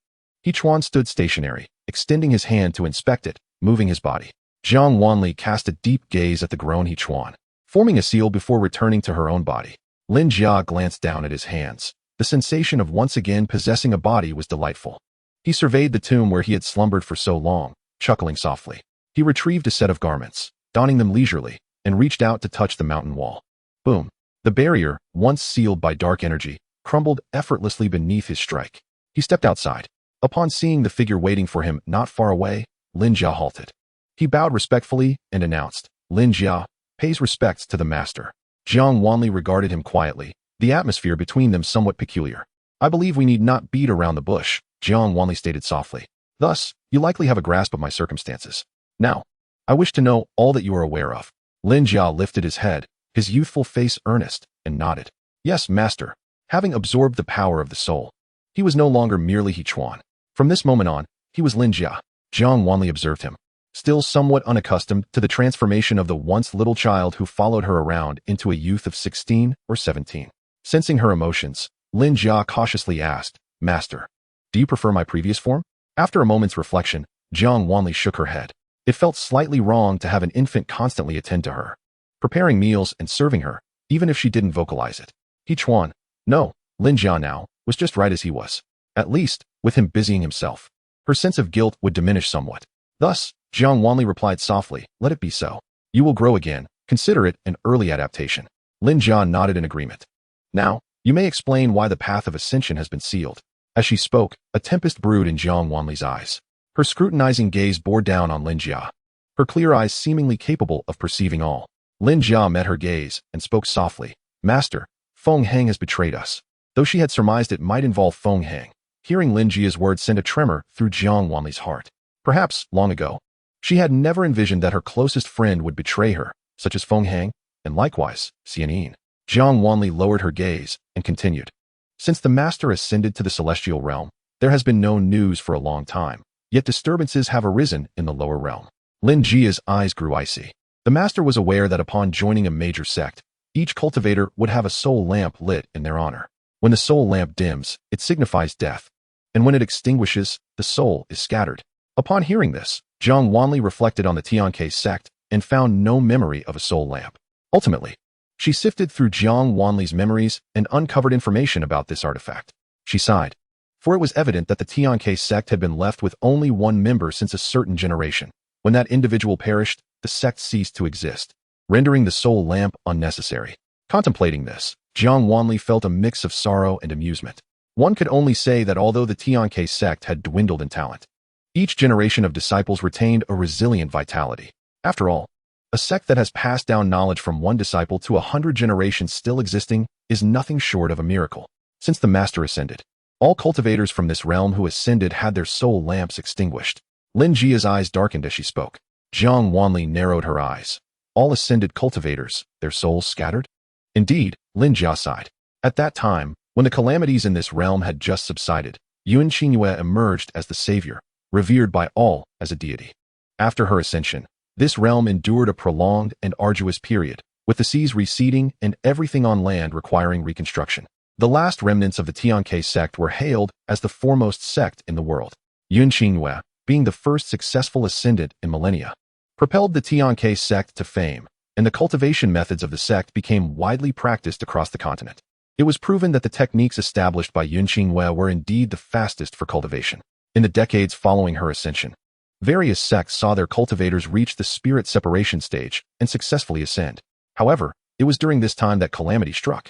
Hechuan stood stationary, extending his hand to inspect it, moving his body. Jiang Wanli cast a deep gaze at the grown Hechuan, forming a seal before returning to her own body. Lin Jia glanced down at his hands. The sensation of once again possessing a body was delightful. He surveyed the tomb where he had slumbered for so long, chuckling softly. He retrieved a set of garments, donning them leisurely, and reached out to touch the mountain wall. Boom! The barrier, once sealed by dark energy, crumbled effortlessly beneath his strike. He stepped outside. Upon seeing the figure waiting for him not far away, Lin Jia halted. He bowed respectfully and announced, Lin Jia pays respects to the master. Jiang Wanli regarded him quietly, the atmosphere between them somewhat peculiar. I believe we need not beat around the bush, Jiang Wanli stated softly. Thus, you likely have a grasp of my circumstances. Now, I wish to know all that you are aware of. Lin Jia lifted his head, his youthful face earnest, and nodded. Yes, master. Having absorbed the power of the soul, he was no longer merely Hechuan. From this moment on, he was Lin Jia. Jiang Wanli observed him, still somewhat unaccustomed to the transformation of the once little child who followed her around into a youth of 16 or 17. Sensing her emotions, Lin Jia cautiously asked, "Master, do you prefer my previous form?" After a moment's reflection, Jiang Wanli shook her head. It felt slightly wrong to have an infant constantly attend to her, preparing meals and serving her, even if she didn't vocalize it. He chuan, no, Lin Jia now was just right as he was. At least, with him busying himself, her sense of guilt would diminish somewhat. Thus, Jiang Wanli replied softly, "Let it be so. You will grow again. Consider it an early adaptation." Lin Jia nodded in agreement. "Now, you may explain why the path of ascension has been sealed." As she spoke, a tempest brewed in Jiang Wanli's eyes. Her scrutinizing gaze bore down on Lin Jia, her clear eyes seemingly capable of perceiving all. Lin Jia met her gaze and spoke softly, "Master, Feng Hang has betrayed us." Though she had surmised it might involve Feng Hang, hearing Lin Jia's words sent a tremor through Jiang Wanli's heart. Perhaps, long ago, she had never envisioned that her closest friend would betray her, such as Feng Hang, and likewise, Xianxian. Jiang Wanli lowered her gaze and continued. "Since the Master ascended to the celestial realm, there has been no news for a long time, yet disturbances have arisen in the lower realm." Lin Jia's eyes grew icy. The Master was aware that upon joining a major sect, each cultivator would have a soul lamp lit in their honor. When the soul lamp dims, it signifies death, and when it extinguishes, the soul is scattered. Upon hearing this, Jiang Wanli reflected on the Xianxia sect and found no memory of a soul lamp. Ultimately, she sifted through Jiang Wanli's memories and uncovered information about this artifact. She sighed, for it was evident that the Xianxia sect had been left with only one member since a certain generation. When that individual perished, the sect ceased to exist, rendering the soul lamp unnecessary. Contemplating this, Jiang Wanli felt a mix of sorrow and amusement. One could only say that although the Xianxia sect had dwindled in talent, each generation of disciples retained a resilient vitality. After all, a sect that has passed down knowledge from one disciple to 100 generations still existing is nothing short of a miracle. Since the Master ascended, all cultivators from this realm who ascended had their soul lamps extinguished. Lin Jia's eyes darkened as she spoke. Jiang Wanli narrowed her eyes. All ascended cultivators, their souls scattered? Indeed, Lin Jia sighed. At that time, when the calamities in this realm had just subsided, Xianxiaaudiobooks emerged as the savior, revered by all as a deity. After her ascension, this realm endured a prolonged and arduous period, with the seas receding and everything on land requiring reconstruction. The last remnants of the Xianxia sect were hailed as the foremost sect in the world. Xianxiaaudiobooks, being the first successful ascendant in millennia, propelled the Xianxia sect to fame, and the cultivation methods of the sect became widely practiced across the continent. It was proven that the techniques established by Xianxiaaudiobooks were indeed the fastest for cultivation. In the decades following her ascension, various sects saw their cultivators reach the spirit separation stage and successfully ascend. However, it was during this time that calamity struck.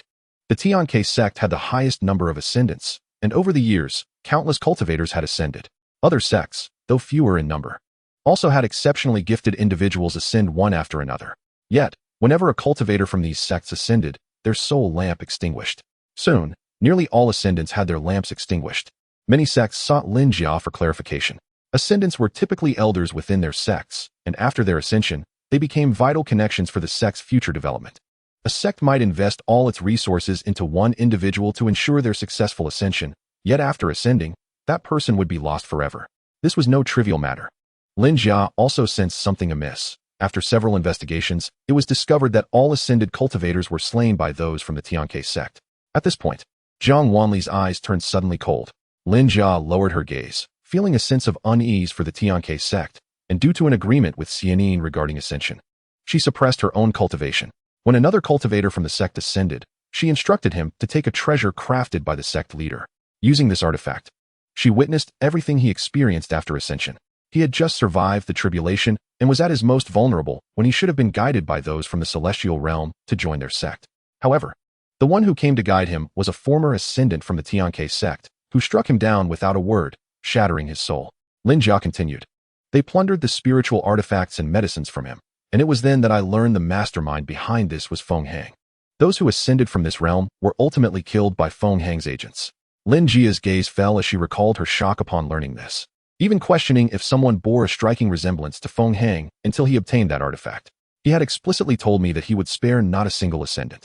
The Xianxia sect had the highest number of ascendants, and over the years, countless cultivators had ascended. Other sects, though fewer in number, also had exceptionally gifted individuals ascend one after another. Yet, whenever a cultivator from these sects ascended, their soul lamp extinguished. Soon, nearly all ascendants had their lamps extinguished. Many sects sought Lin Jia for clarification. Ascendants were typically elders within their sects, and after their ascension, they became vital connections for the sect's future development. A sect might invest all its resources into one individual to ensure their successful ascension, yet after ascending, that person would be lost forever. This was no trivial matter. Lin Jia also sensed something amiss. After several investigations, it was discovered that all ascended cultivators were slain by those from the Xianxia sect. At this point, Jiang Wanli's eyes turned suddenly cold. Lin Jia lowered her gaze, feeling a sense of unease for the Xianxia sect, and due to an agreement with Xianxian regarding ascension, she suppressed her own cultivation. When another cultivator from the sect ascended, she instructed him to take a treasure crafted by the sect leader. Using this artifact, she witnessed everything he experienced after ascension. He had just survived the tribulation and was at his most vulnerable when he should have been guided by those from the celestial realm to join their sect. However, the one who came to guide him was a former ascendant from the Xianxia sect, who struck him down without a word, shattering his soul. Lin Jia continued. They plundered the spiritual artifacts and medicines from him, and it was then that I learned the mastermind behind this was Feng Hang. Those who ascended from this realm were ultimately killed by Feng Hang's agents. Lin Jia's gaze fell as she recalled her shock upon learning this, even questioning if someone bore a striking resemblance to Feng Hang until he obtained that artifact. He had explicitly told me that he would spare not a single ascendant.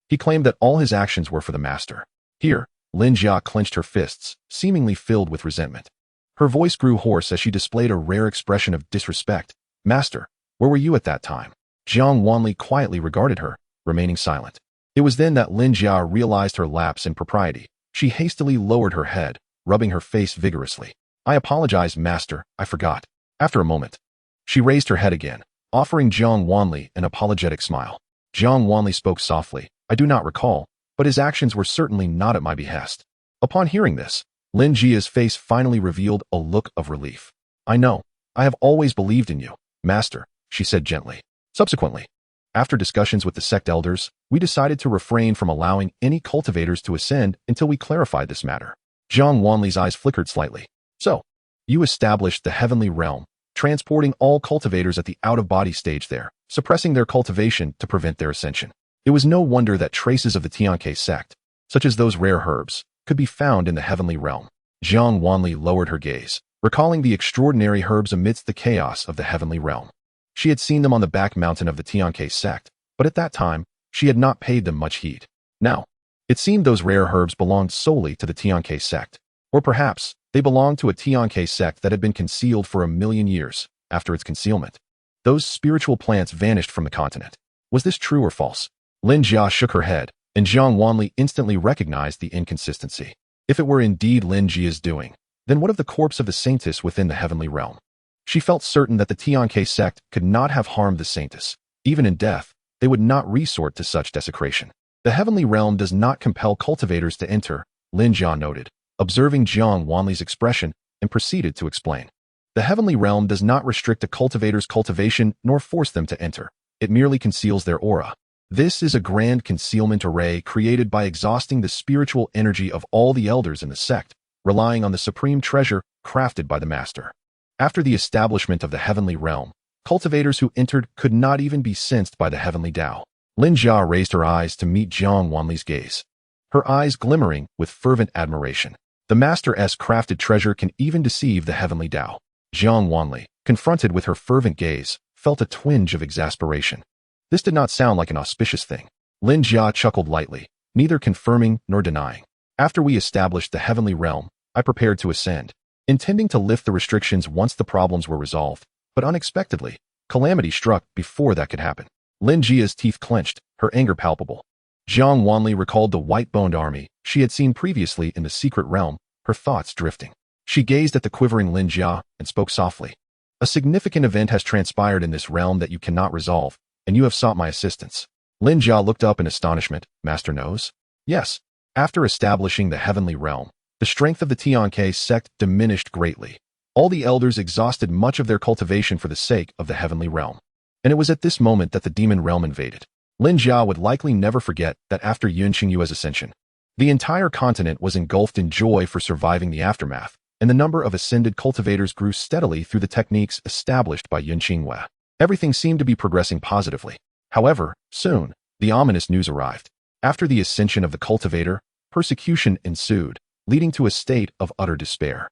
He claimed that all his actions were for the master. Here, Lin Jia clenched her fists, seemingly filled with resentment. Her voice grew hoarse as she displayed a rare expression of disrespect, Master, where were you at that time? Jiang Wanli quietly regarded her, remaining silent. It was then that Lin Jia realized her lapse in propriety. She hastily lowered her head, rubbing her face vigorously. I apologize, Master, I forgot. After a moment, she raised her head again, offering Jiang Wanli an apologetic smile. Jiang Wanli spoke softly. I do not recall, but his actions were certainly not at my behest. Upon hearing this, Lin Jia's face finally revealed a look of relief. I know. I have always believed in you, Master, she said gently. Subsequently, after discussions with the sect elders, we decided to refrain from allowing any cultivators to ascend until we clarified this matter. Jiang Wanli's eyes flickered slightly. So, you established the heavenly realm, transporting all cultivators at the out-of-body stage there, suppressing their cultivation to prevent their ascension. It was no wonder that traces of the xianxia sect, such as those rare herbs, could be found in the heavenly realm. Jiang Wanli lowered her gaze, recalling the extraordinary herbs amidst the chaos of the heavenly realm. She had seen them on the back mountain of the xianxia sect, but at that time, she had not paid them much heed. Now, it seemed those rare herbs belonged solely to the xianxia sect. Or perhaps, they belonged to a xianxia sect that had been concealed for 1,000,000 years. After its concealment, those spiritual plants vanished from the continent. Was this true or false? Lin Jia shook her head, and Jiang Wanli instantly recognized the inconsistency. If it were indeed Lin Jia's doing, then what of the corpse of the Saintess within the heavenly realm? She felt certain that the xianxia sect could not have harmed the Saintess. Even in death, they would not resort to such desecration. The heavenly realm does not compel cultivators to enter, Lin Jia noted, observing Jiang Wanli's expression, and proceeded to explain. The heavenly realm does not restrict a cultivator's cultivation nor force them to enter. It merely conceals their aura. This is a grand concealment array created by exhausting the spiritual energy of all the elders in the sect, relying on the supreme treasure crafted by the master. After the establishment of the heavenly realm, cultivators who entered could not even be sensed by the Heavenly Dao. Lin Jia raised her eyes to meet Jiang Wanli's gaze, her eyes glimmering with fervent admiration. The Master's crafted treasure can even deceive the Heavenly Dao. Jiang Wanli, confronted with her fervent gaze, felt a twinge of exasperation. This did not sound like an auspicious thing. Lin Jia chuckled lightly, neither confirming nor denying. After we established the heavenly realm, I prepared to ascend, intending to lift the restrictions once the problems were resolved, but unexpectedly, calamity struck before that could happen. Lin Jia's teeth clenched, her anger palpable. Jiang Wanli recalled the white-boned army she had seen previously in the secret realm, her thoughts drifting. She gazed at the quivering Lin Jia and spoke softly. A significant event has transpired in this realm that you cannot resolve, and you have sought my assistance. Lin Jia looked up in astonishment. Master knows? Yes. After establishing the heavenly realm, the strength of the xianxia sect diminished greatly. All the elders exhausted much of their cultivation for the sake of the heavenly realm. And it was at this moment that the demon realm invaded. Lin Jia would likely never forget that after Yunqingyue's ascension, the entire continent was engulfed in joy for surviving the aftermath, and the number of ascended cultivators grew steadily through the techniques established by Yunqingyue. Everything seemed to be progressing positively. However, soon, the ominous news arrived. After the ascension of the cultivator, persecution ensued, leading to a state of utter despair.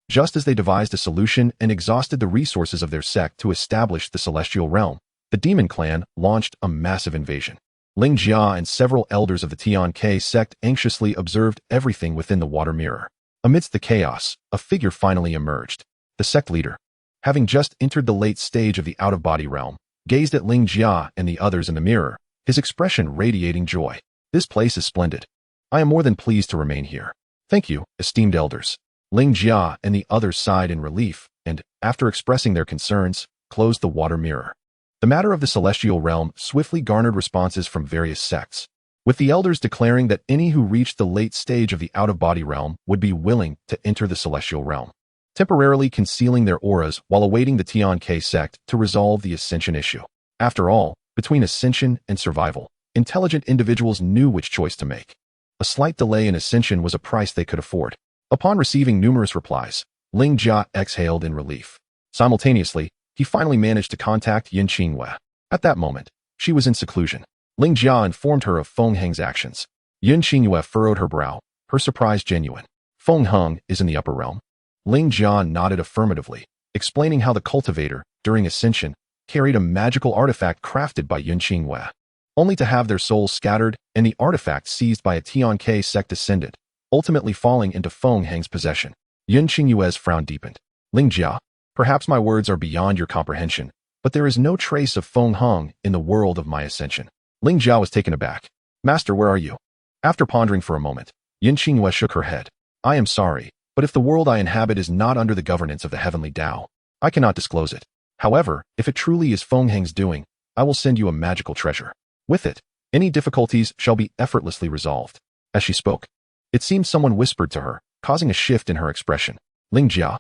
Just as they devised a solution and exhausted the resources of their sect to establish the celestial realm, the demon clan launched a massive invasion. Ling Jia and several elders of the xianxia sect anxiously observed everything within the water mirror. Amidst the chaos, a figure finally emerged. The sect leader, having just entered the late stage of the out-of-body realm, gazed at Ling Jia and the others in the mirror, his expression radiating joy. This place is splendid. I am more than pleased to remain here. Thank you, esteemed elders. Ling Jia and the others sighed in relief and, after expressing their concerns, closed the water mirror. The matter of the celestial realm swiftly garnered responses from various sects, with the elders declaring that any who reached the late stage of the out-of-body realm would be willing to enter the celestial realm, temporarily concealing their auras while awaiting the xianxia sect to resolve the ascension issue. After all, between ascension and survival, intelligent individuals knew which choice to make. A slight delay in ascension was a price they could afford. Upon receiving numerous replies, Ling Jia exhaled in relief. Simultaneously, he finally managed to contact Yunqingyue. At that moment, she was in seclusion. Ling Jia informed her of Feng Heng's actions. Yunqingyue furrowed her brow, her surprise genuine. Feng Heng is in the upper realm. Ling Jia nodded affirmatively, explaining how the cultivator, during ascension, carried a magical artifact crafted by Yunqingyue, only to have their souls scattered and the artifact seized by a xianxia sect descendant, ultimately falling into Feng Heng's possession. Yunqingyue's frown deepened. Ling Jia, perhaps my words are beyond your comprehension, but there is no trace of Feng Heng in the world of my ascension. Ling Jia was taken aback. Master, where are you? After pondering for a moment, Yin Qingyue shook her head. I am sorry, but if the world I inhabit is not under the governance of the Heavenly Dao, I cannot disclose it. However, if it truly is Feng Heng's doing, I will send you a magical treasure. With it, any difficulties shall be effortlessly resolved. As she spoke, it seemed someone whispered to her, causing a shift in her expression. Ling Jia,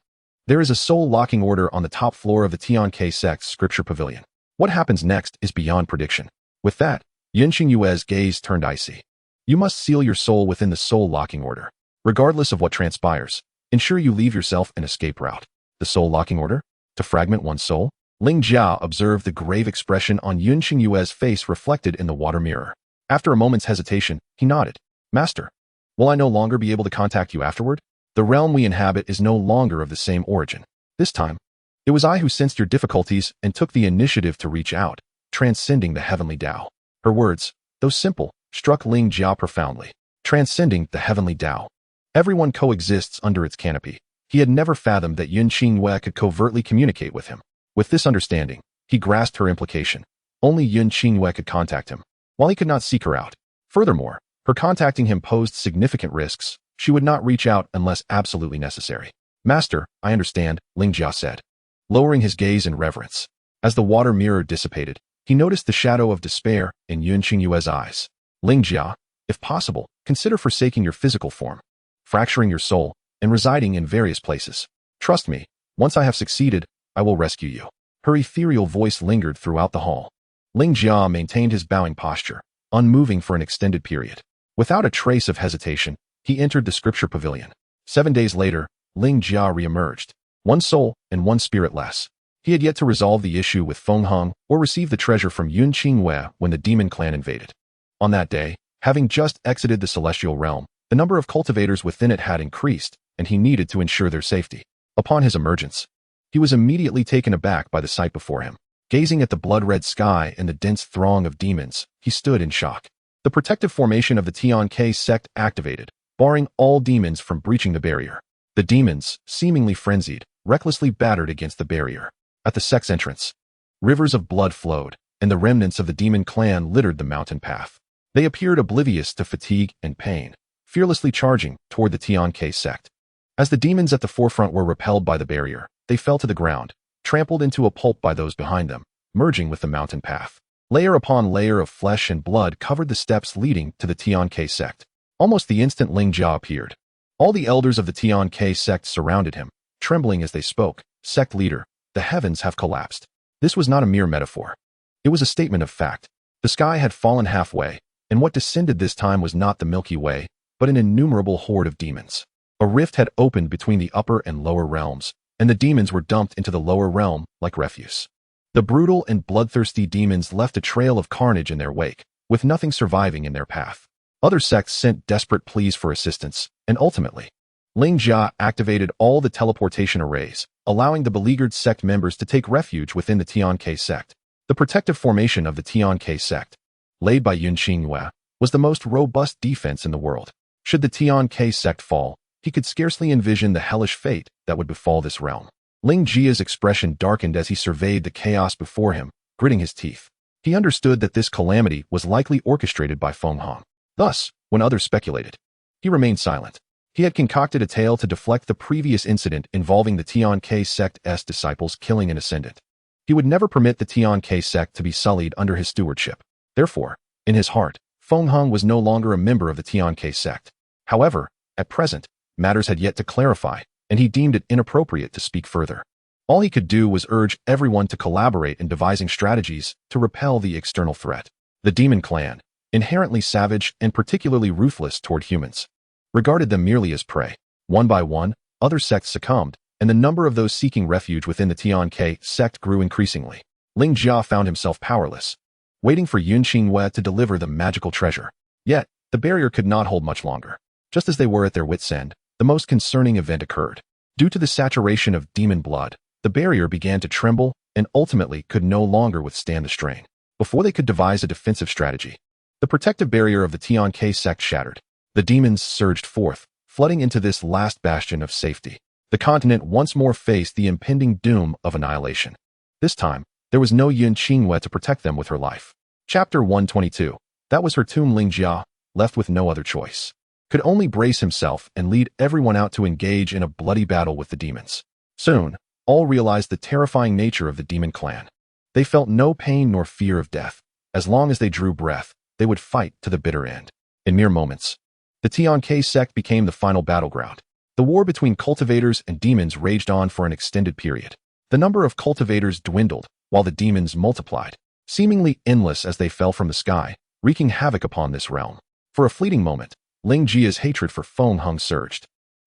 there is a soul-locking order on the top floor of the Tian sect's scripture pavilion. What happens next is beyond prediction. With that, Yin Qingyue's gaze turned icy. You must seal your soul within the soul-locking order. Regardless of what transpires, ensure you leave yourself an escape route. The soul-locking order? To fragment one's soul? Ling Jia observed the grave expression on Yin Qingyue's face reflected in the water mirror. After a moment's hesitation, he nodded. Master, will I no longer be able to contact you afterward? The realm we inhabit is no longer of the same origin. This time, it was I who sensed your difficulties and took the initiative to reach out, transcending the Heavenly Dao. Her words, though simple, struck Ling Jia profoundly. Transcending the Heavenly Dao. Everyone coexists under its canopy. He had never fathomed that Yin Qingyue could covertly communicate with him. With this understanding, he grasped her implication. Only Yin Qingyue could contact him, while he could not seek her out. Furthermore, her contacting him posed significant risks. She would not reach out unless absolutely necessary. Master, I understand, Ling Jia said, lowering his gaze in reverence. As the water mirror dissipated, he noticed the shadow of despair in Yin Qingyue's eyes. Ling Jia, if possible, consider forsaking your physical form, fracturing your soul, and residing in various places. Trust me, once I have succeeded, I will rescue you. Her ethereal voice lingered throughout the hall. Ling Jia maintained his bowing posture, unmoving for an extended period. Without a trace of hesitation, he entered the scripture pavilion. 7 days later, Ling Jia re-emerged. One soul and one spirit less. He had yet to resolve the issue with Feng Heng or receive the treasure from Yin Qingyue when the demon clan invaded. On that day, having just exited the celestial realm, the number of cultivators within it had increased, and he needed to ensure their safety. Upon his emergence, he was immediately taken aback by the sight before him. Gazing at the blood-red sky and the dense throng of demons, he stood in shock. The protective formation of the Tian sect activated, barring all demons from breaching the barrier. The demons, seemingly frenzied, recklessly battered against the barrier. At the sect's entrance, rivers of blood flowed, and the remnants of the demon clan littered the mountain path. They appeared oblivious to fatigue and pain, fearlessly charging toward the Tian sect. As the demons at the forefront were repelled by the barrier, they fell to the ground, trampled into a pulp by those behind them, merging with the mountain path. Layer upon layer of flesh and blood covered the steps leading to the Tian sect. Almost the instant Ling Jia appeared, all the elders of the Tian sect surrounded him, trembling as they spoke. Sect leader, the heavens have collapsed. This was not a mere metaphor. It was a statement of fact. The sky had fallen halfway, and what descended this time was not the Milky Way, but an innumerable horde of demons. A rift had opened between the upper and lower realms, and the demons were dumped into the lower realm like refuse. The brutal and bloodthirsty demons left a trail of carnage in their wake, with nothing surviving in their path. Other sects sent desperate pleas for assistance, and ultimately, Ling Jia activated all the teleportation arrays, allowing the beleaguered sect members to take refuge within the Tian sect. The protective formation of the Tian sect, laid by Yin Qingyue, was the most robust defense in the world. Should the Tian sect fall, he could scarcely envision the hellish fate that would befall this realm. Ling Jia's expression darkened as he surveyed the chaos before him, gritting his teeth. He understood that this calamity was likely orchestrated by Feng Heng. Thus, when others speculated, he remained silent. He had concocted a tale to deflect the previous incident involving the Tian sect's disciples killing an ascendant. He would never permit the Tian sect to be sullied under his stewardship. Therefore, in his heart, Feng Heng was no longer a member of the Tian sect. However, at present, matters had yet to clarify, and he deemed it inappropriate to speak further. All he could do was urge everyone to collaborate in devising strategies to repel the external threat. The demon clan, inherently savage and particularly ruthless toward humans, regarded them merely as prey. One by one, other sects succumbed, and the number of those seeking refuge within the Tian sect grew increasingly. Ling Jia found himself powerless, waiting for Yin Qingyue to deliver the magical treasure. Yet, the barrier could not hold much longer. Just as they were at their wits' end, the most concerning event occurred. Due to the saturation of demon blood, the barrier began to tremble and ultimately could no longer withstand the strain. Before they could devise a defensive strategy, the protective barrier of the Tian sect shattered. The demons surged forth, flooding into this last bastion of safety. The continent once more faced the impending doom of annihilation. This time, There was no Yun Qingyue to protect them with her life. Chapter 122. That was her tomb. Ling Jia, left with no other choice, could only brace himself and lead everyone out to engage in a bloody battle with the demons. Soon, all realized the terrifying nature of the demon clan. They felt no pain nor fear of death. As long as they drew breath, they would fight to the bitter end. In mere moments, the Xianxia sect became the final battleground. The war between cultivators and demons raged on for an extended period. The number of cultivators dwindled, while the demons multiplied, seemingly endless as they fell from the sky, wreaking havoc upon this realm. For a fleeting moment, Ling Jia's hatred for Feng Heng surged.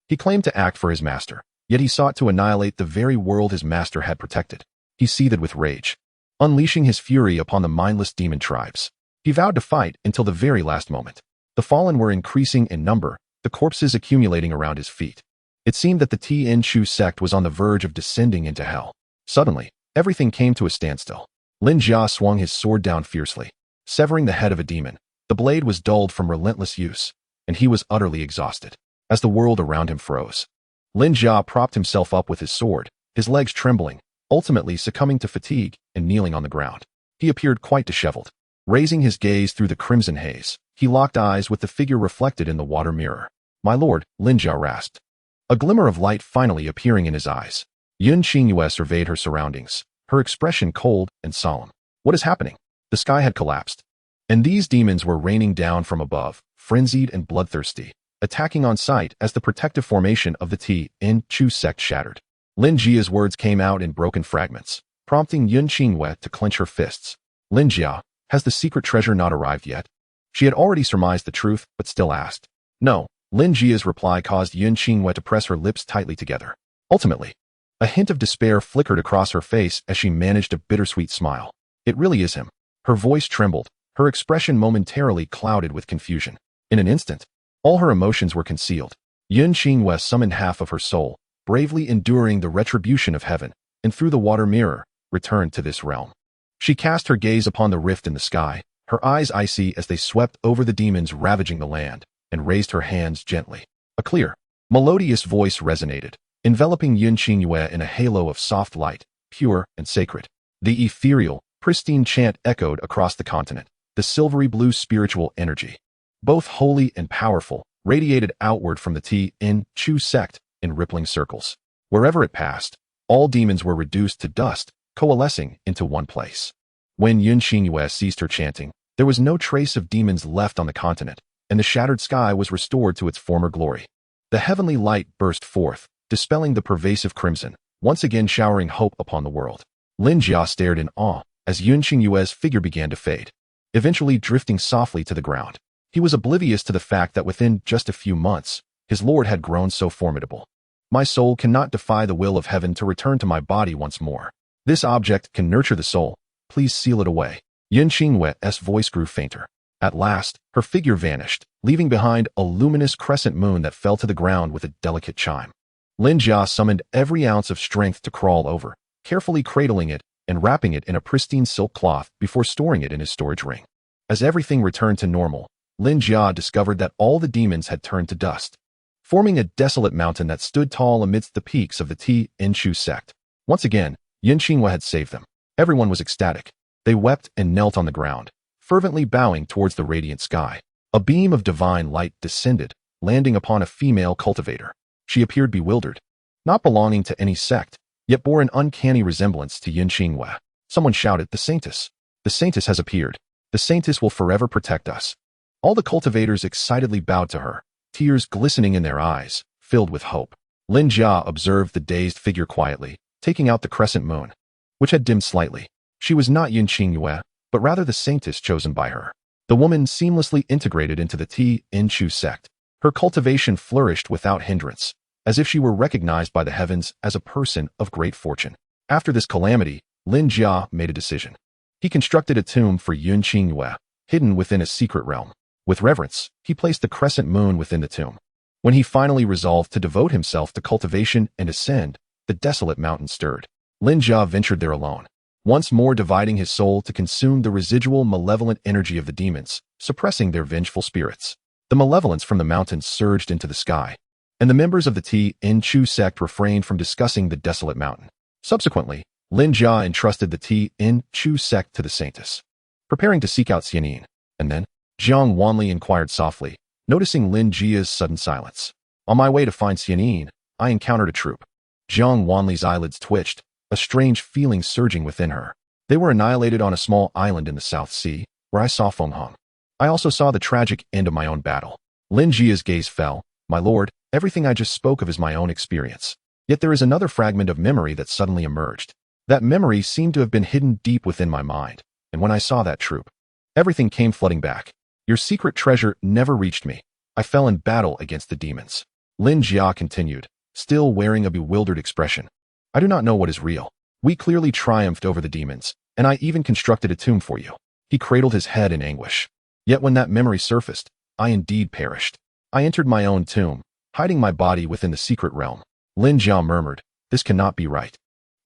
He claimed to act for his master, yet he sought to annihilate the very world his master had protected. He seethed with rage, unleashing his fury upon the mindless demon tribes. He vowed to fight until the very last moment. The fallen were increasing in number, the corpses accumulating around his feet. It seemed that the Tianchu sect was on the verge of descending into hell. Suddenly, everything came to a standstill. Lin Jia swung his sword down fiercely, severing the head of a demon. The blade was dulled from relentless use, and he was utterly exhausted. As the world around him froze, Lin Jia propped himself up with his sword, his legs trembling, ultimately succumbing to fatigue and kneeling on the ground. He appeared quite disheveled. Raising his gaze through the crimson haze, he locked eyes with the figure reflected in the water mirror. "My lord," Lin Jia rasped, a glimmer of light finally appearing in his eyes. Yun Qingyue surveyed her surroundings, her expression cold and solemn. What is happening? The sky had collapsed, and these demons were raining down from above, frenzied and bloodthirsty, attacking on sight as the protective formation of the Tianchu sect shattered. Lin Jia's words came out in broken fragments, prompting Yun Qingyue to clench her fists. "Lin Jia, has the secret treasure not arrived yet?" She had already surmised the truth, but still asked. "No." Lin Jia's reply caused Yun Qingyue to press her lips tightly together. Ultimately, a hint of despair flickered across her face as she managed a bittersweet smile. "It really is him." Her voice trembled, her expression momentarily clouded with confusion. In an instant, all her emotions were concealed. Yun Qingyue summoned half of her soul, bravely enduring the retribution of heaven, and through the water mirror, returned to this realm. She cast her gaze upon the rift in the sky, her eyes icy as they swept over the demons ravaging the land, and raised her hands gently. A clear, melodious voice resonated, enveloping Yun Qingyue in a halo of soft light, pure and sacred. The ethereal, pristine chant echoed across the continent, the silvery blue spiritual energy, both holy and powerful, radiated outward from the Tianchu sect in rippling circles. Wherever it passed, all demons were reduced to dust, coalescing into one place. When Yun Qingyue ceased her chanting, there was no trace of demons left on the continent, and the shattered sky was restored to its former glory. The heavenly light burst forth, dispelling the pervasive crimson, once again showering hope upon the world. Lin Jia stared in awe as Yun Qingyue's figure began to fade, eventually drifting softly to the ground. He was oblivious to the fact that within just a few months, his lord had grown so formidable. "My soul cannot defy the will of heaven to return to my body once more. This object can nurture the soul. Please seal it away." Yun Qingyue's voice grew fainter. At last, her figure vanished, leaving behind a luminous crescent moon that fell to the ground with a delicate chime. Lin Jia summoned every ounce of strength to crawl over, carefully cradling it and wrapping it in a pristine silk cloth before storing it in his storage ring. As everything returned to normal, Lin Jia discovered that all the demons had turned to dust, forming a desolate mountain that stood tall amidst the peaks of the Tianchu sect. Once again, Yun Qingyue had saved them. Everyone was ecstatic. They wept and knelt on the ground, fervently bowing towards the radiant sky. A beam of divine light descended, landing upon a female cultivator. She appeared bewildered, not belonging to any sect, yet bore an uncanny resemblance to Yun Qingyue. Someone shouted, "The Saintess! The Saintess has appeared. The Saintess will forever protect us." All the cultivators excitedly bowed to her, tears glistening in their eyes, filled with hope. Lin Jia observed the dazed figure quietly, taking out the crescent moon, which had dimmed slightly. She was not Yun Qingyue, but rather the Saintess chosen by her. The woman seamlessly integrated into the Tianchu sect. Her cultivation flourished without hindrance, as if she were recognized by the heavens as a person of great fortune. After this calamity, Lin Jia made a decision. He constructed a tomb for Yun Qingyue, hidden within a secret realm. With reverence, he placed the crescent moon within the tomb. When he finally resolved to devote himself to cultivation and ascend, the desolate mountain stirred. Lin Jia ventured there alone, once more dividing his soul to consume the residual malevolent energy of the demons, suppressing their vengeful spirits. The malevolence from the mountain surged into the sky, and the members of the Tianchu sect refrained from discussing the desolate mountain. Subsequently, Lin Jia entrusted the Xianxiaaudiobooks sect to the Saintess, preparing to seek out Xianxian. And then, Jiang Wanli inquired softly, noticing Lin Jia's sudden silence. On my way to find Xianxian, I encountered a troop. Jiang Wanli's eyelids twitched, a strange feeling surging within her. They were annihilated on a small island in the South Sea, where I saw Feng Hong. I also saw the tragic end of my own battle. Lin Jia's gaze fell. My lord, everything I just spoke of is my own experience. Yet there is another fragment of memory that suddenly emerged. That memory seemed to have been hidden deep within my mind, and when I saw that troop, everything came flooding back. Your secret treasure never reached me. I fell in battle against the demons. Lin Jia continued, still wearing a bewildered expression. I do not know what is real. We clearly triumphed over the demons, and I even constructed a tomb for you. He cradled his head in anguish. Yet when that memory surfaced, I indeed perished. I entered my own tomb, hiding my body within the secret realm. Lin Jia murmured, this cannot be right.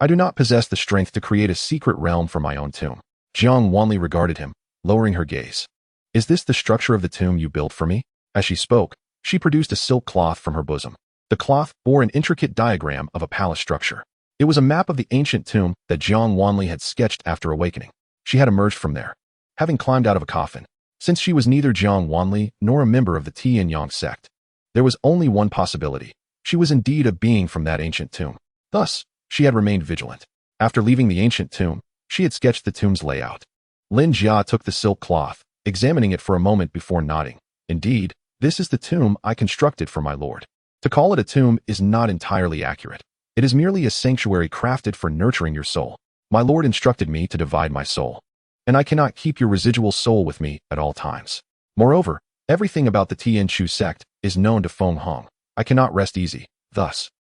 I do not possess the strength to create a secret realm for my own tomb. Jiang Wanli regarded him, lowering her gaze. Is this the structure of the tomb you built for me? As she spoke, she produced a silk cloth from her bosom. The cloth bore an intricate diagram of a palace structure. It was a map of the ancient tomb that Jiang Wanli had sketched after awakening. She had emerged from there, having climbed out of a coffin. Since she was neither Jiang Wanli nor a member of the Xianxiaaudiobooks sect, there was only one possibility. She was indeed a being from that ancient tomb. Thus, she had remained vigilant. After leaving the ancient tomb, she had sketched the tomb's layout. Lin Jia took the silk cloth, examining it for a moment before nodding. Indeed, this is the tomb I constructed for my lord. To call it a tomb is not entirely accurate. It is merely a sanctuary crafted for nurturing your soul. My lord instructed me to divide my soul, and I cannot keep your residual soul with me at all times. Moreover, everything about the Xianxiaaudiobooks sect is known to Feng Hong. I cannot rest easy. Thus,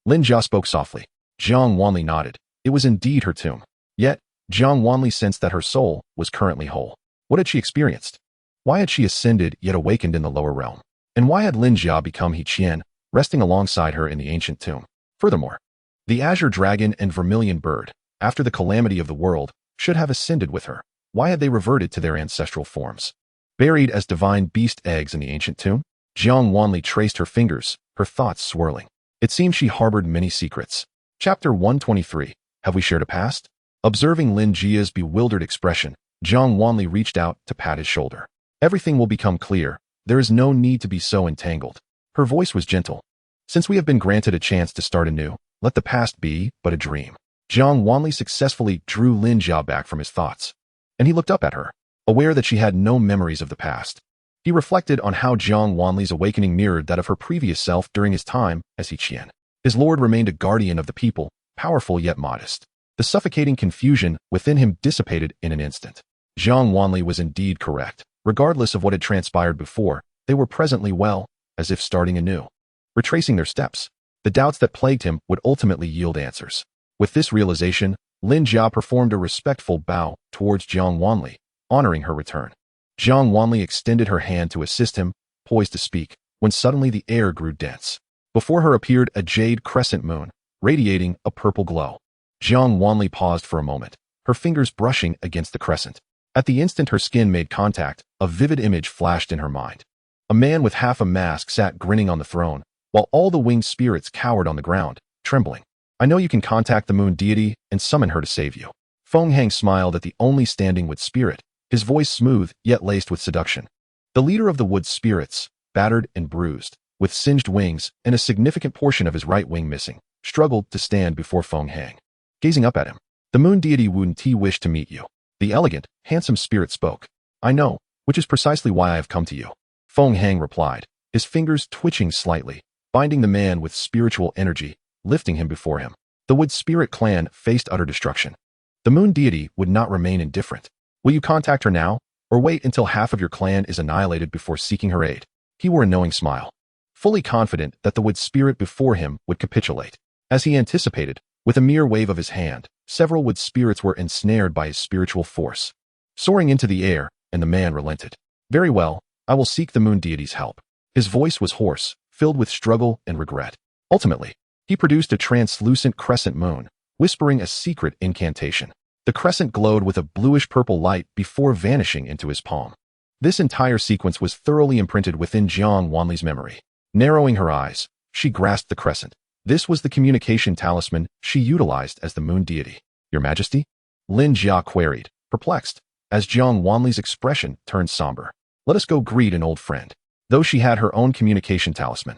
Lin Jia spoke softly. Jiang Wanli nodded. It was indeed her tomb. Yet, Jiang Wanli sensed that her soul was currently whole. What had she experienced? Why had she ascended yet awakened in the lower realm? And why had Lin Jia become He Qian, resting alongside her in the ancient tomb? Furthermore, the azure dragon and vermilion bird, after the calamity of the world, should have ascended with her. Why had they reverted to their ancestral forms? Buried as divine beast eggs in the ancient tomb? Jiang Wanli traced her fingers, her thoughts swirling. It seemed she harbored many secrets. Chapter 123. Have we shared a past? Observing Lin Jia's bewildered expression, Jiang Wanli reached out to pat his shoulder. Everything will become clear. There is no need to be so entangled. Her voice was gentle. Since we have been granted a chance to start anew, let the past be but a dream. Jiang Wanli successfully drew Lin Jia back from his thoughts, and he looked up at her, aware that she had no memories of the past. He reflected on how Jiang Wanli's awakening mirrored that of her previous self during his time as He Qian. His lord remained a guardian of the people, powerful yet modest. The suffocating confusion within him dissipated in an instant. Jiang Wanli was indeed correct. Regardless of what had transpired before, they were presently well, as if starting anew. Retracing their steps, the doubts that plagued him would ultimately yield answers. With this realization, Lin Jia performed a respectful bow towards Jiang Wanli, honoring her return. Jiang Wanli extended her hand to assist him, poised to speak, when suddenly the air grew dense. Before her appeared a jade crescent moon, radiating a purple glow. Jiang Wanli paused for a moment, her fingers brushing against the crescent. At the instant her skin made contact, a vivid image flashed in her mind. A man with half a mask sat grinning on the throne, while all the winged spirits cowered on the ground, trembling. I know you can contact the moon deity and summon her to save you. Feng Hang smiled at the only standing wood spirit, his voice smooth yet laced with seduction. The leader of the wood spirits, battered and bruised, with singed wings and a significant portion of his right wing missing, struggled to stand before Feng Hang. Gazing up at him, the moon deity Wu Ti wished to meet you. The elegant, handsome spirit spoke. I know, which is precisely why I have come to you. Feng Hang replied, his fingers twitching slightly, binding the man with spiritual energy, lifting him before him. The wood spirit clan faced utter destruction. The moon deity would not remain indifferent. Will you contact her now, or wait until half of your clan is annihilated before seeking her aid? He wore a knowing smile, fully confident that the wood spirit before him would capitulate. As he anticipated, with a mere wave of his hand, several wood spirits were ensnared by his spiritual force, soaring into the air, and the man relented. Very well, I will seek the moon deity's help. His voice was hoarse, filled with struggle and regret. Ultimately, he produced a translucent crescent moon, whispering a secret incantation. The crescent glowed with a bluish-purple light before vanishing into his palm. This entire sequence was thoroughly imprinted within Jiang Wanli's memory. Narrowing her eyes, she grasped the crescent. This was the communication talisman she utilized as the moon deity. Your Majesty? Lin Jia queried, perplexed, as Jiang Wanli's expression turned somber. Let us go greet an old friend. Though she had her own communication talisman,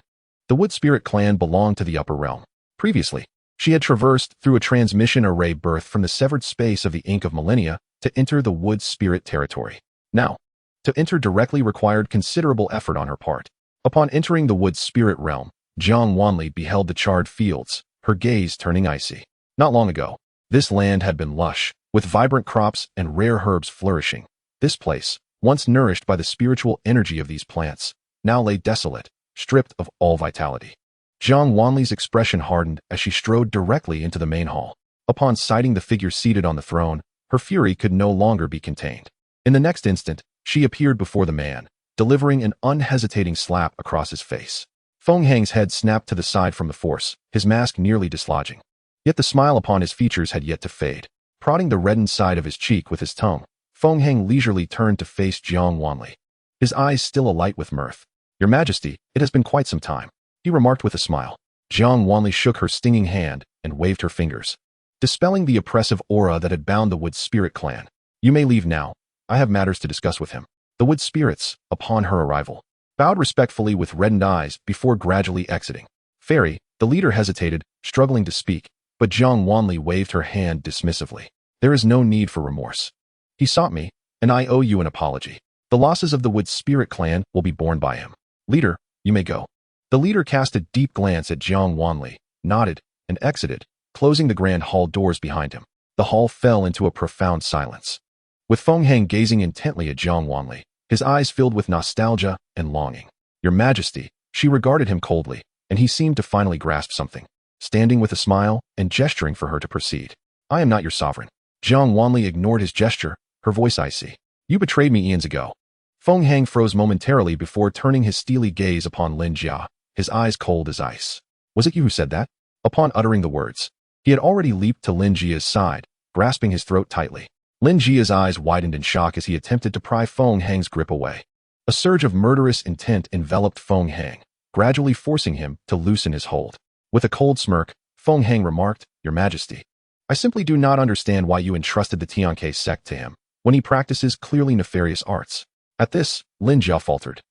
the Wood Spirit clan belonged to the upper realm. Previously, she had traversed through a transmission array birthed from the severed space of the ink of millennia to enter the Wood Spirit territory. Now, to enter directly required considerable effort on her part. Upon entering the Wood Spirit realm, Jiang Wanli beheld the charred fields, her gaze turning icy. Not long ago, this land had been lush, with vibrant crops and rare herbs flourishing. This place, once nourished by the spiritual energy of these plants, now lay desolate, stripped of all vitality. Jiang Wanli's expression hardened as she strode directly into the main hall. Upon sighting the figure seated on the throne, her fury could no longer be contained. In the next instant, she appeared before the man, delivering an unhesitating slap across his face. Feng Hang's head snapped to the side from the force, his mask nearly dislodging. Yet the smile upon his features had yet to fade. Prodding the reddened side of his cheek with his tongue, Feng Hang leisurely turned to face Jiang Wanli, his eyes still alight with mirth. Your Majesty, it has been quite some time, he remarked with a smile. Jiang Wanli shook her stinging hand and waved her fingers, dispelling the oppressive aura that had bound the Wood Spirit clan. You may leave now. I have matters to discuss with him. The Wood Spirits, upon her arrival, bowed respectfully with reddened eyes before gradually exiting. Fairy, the leader hesitated, struggling to speak, but Jiang Wanli waved her hand dismissively. There is no need for remorse. He sought me, and I owe you an apology. The losses of the Wood Spirit clan will be borne by him. Leader, you may go. The leader cast a deep glance at Jiang Wanli, nodded, and exited, closing the grand hall doors behind him. The hall fell into a profound silence, with Feng Hang gazing intently at Jiang Wanli, his eyes filled with nostalgia and longing. Your Majesty, she regarded him coldly, and he seemed to finally grasp something, standing with a smile and gesturing for her to proceed. I am not your sovereign. Jiang Wanli ignored his gesture, her voice icy. You betrayed me eons ago. Feng Hang froze momentarily before turning his steely gaze upon Lin Jia, his eyes cold as ice. Was it you who said that? Upon uttering the words, he had already leaped to Lin Jia's side, grasping his throat tightly. Lin Jia's eyes widened in shock as he attempted to pry Feng Hang's grip away. A surge of murderous intent enveloped Feng Hang, gradually forcing him to loosen his hold. With a cold smirk, Feng Hang remarked, Your Majesty, I simply do not understand why you entrusted the Xianxia sect to him, when he practices clearly nefarious arts. At this, Lin Jia faltered,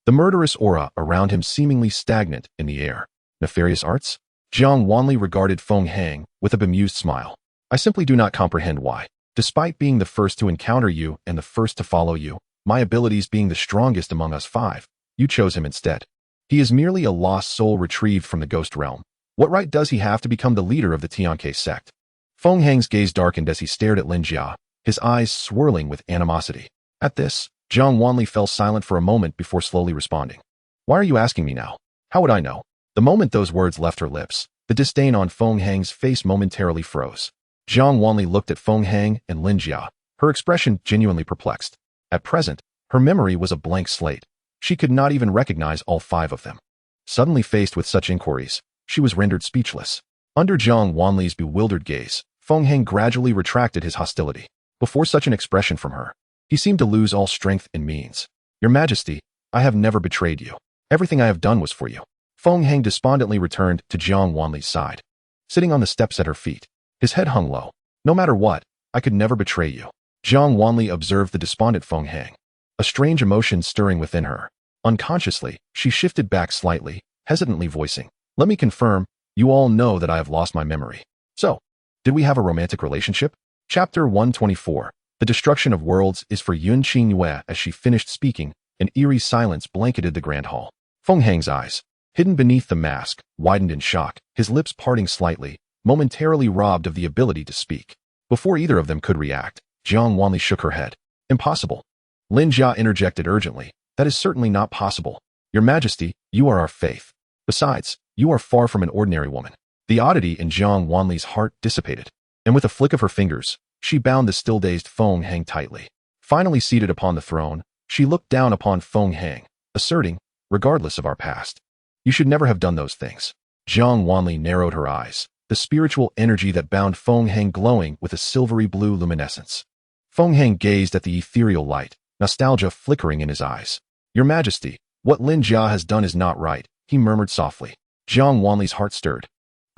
the murderous aura around him seemingly stagnant in the air. Nefarious arts? Jiang Wanli regarded Feng Hang with a bemused smile. I simply do not comprehend why. Despite being the first to encounter you and the first to follow you, my abilities being the strongest among us five, you chose him instead. He is merely a lost soul retrieved from the ghost realm. What right does he have to become the leader of the Xianxia sect? Feng Hang's gaze darkened as he stared at Lin Jia, his eyes swirling with animosity. At this, Jiang Wanli fell silent for a moment before slowly responding. Why are you asking me now? How would I know? The moment those words left her lips, the disdain on Feng Hang's face momentarily froze. Jiang Wanli looked at Feng Hang and Lin Jia, her expression genuinely perplexed. At present, her memory was a blank slate. She could not even recognize all five of them. Suddenly faced with such inquiries, she was rendered speechless. Under Jiang Wanli's bewildered gaze, Feng Hang gradually retracted his hostility. Before such an expression from her, he seemed to lose all strength and means. Your Majesty, I have never betrayed you. Everything I have done was for you. Feng Hang despondently returned to Jiang Wanli's side, sitting on the steps at her feet. His head hung low. No matter what, I could never betray you. Jiang Wanli observed the despondent Feng Hang, a strange emotion stirring within her. Unconsciously, she shifted back slightly, hesitantly voicing, Let me confirm, you all know that I have lost my memory. So, did we have a romantic relationship? Chapter 124. The destruction of worlds is for Yun Qingyue. As she finished speaking, an eerie silence blanketed the grand hall. Feng Hang's eyes, hidden beneath the mask, widened in shock, his lips parting slightly, momentarily robbed of the ability to speak. Before either of them could react, Jiang Wanli shook her head. Impossible. Lin Jia interjected urgently. That is certainly not possible. Your Majesty, you are our faith. Besides, you are far from an ordinary woman. The oddity in Jiang Wanli's heart dissipated, and with a flick of her fingers, she bound the still-dazed Feng Hang tightly. Finally seated upon the throne, she looked down upon Feng Hang, asserting, regardless of our past, you should never have done those things. Jiang Wanli narrowed her eyes, the spiritual energy that bound Feng Hang glowing with a silvery blue luminescence. Feng Hang gazed at the ethereal light, nostalgia flickering in his eyes. Your Majesty, what Lin Jia has done is not right, he murmured softly. Jiang Wanli's heart stirred.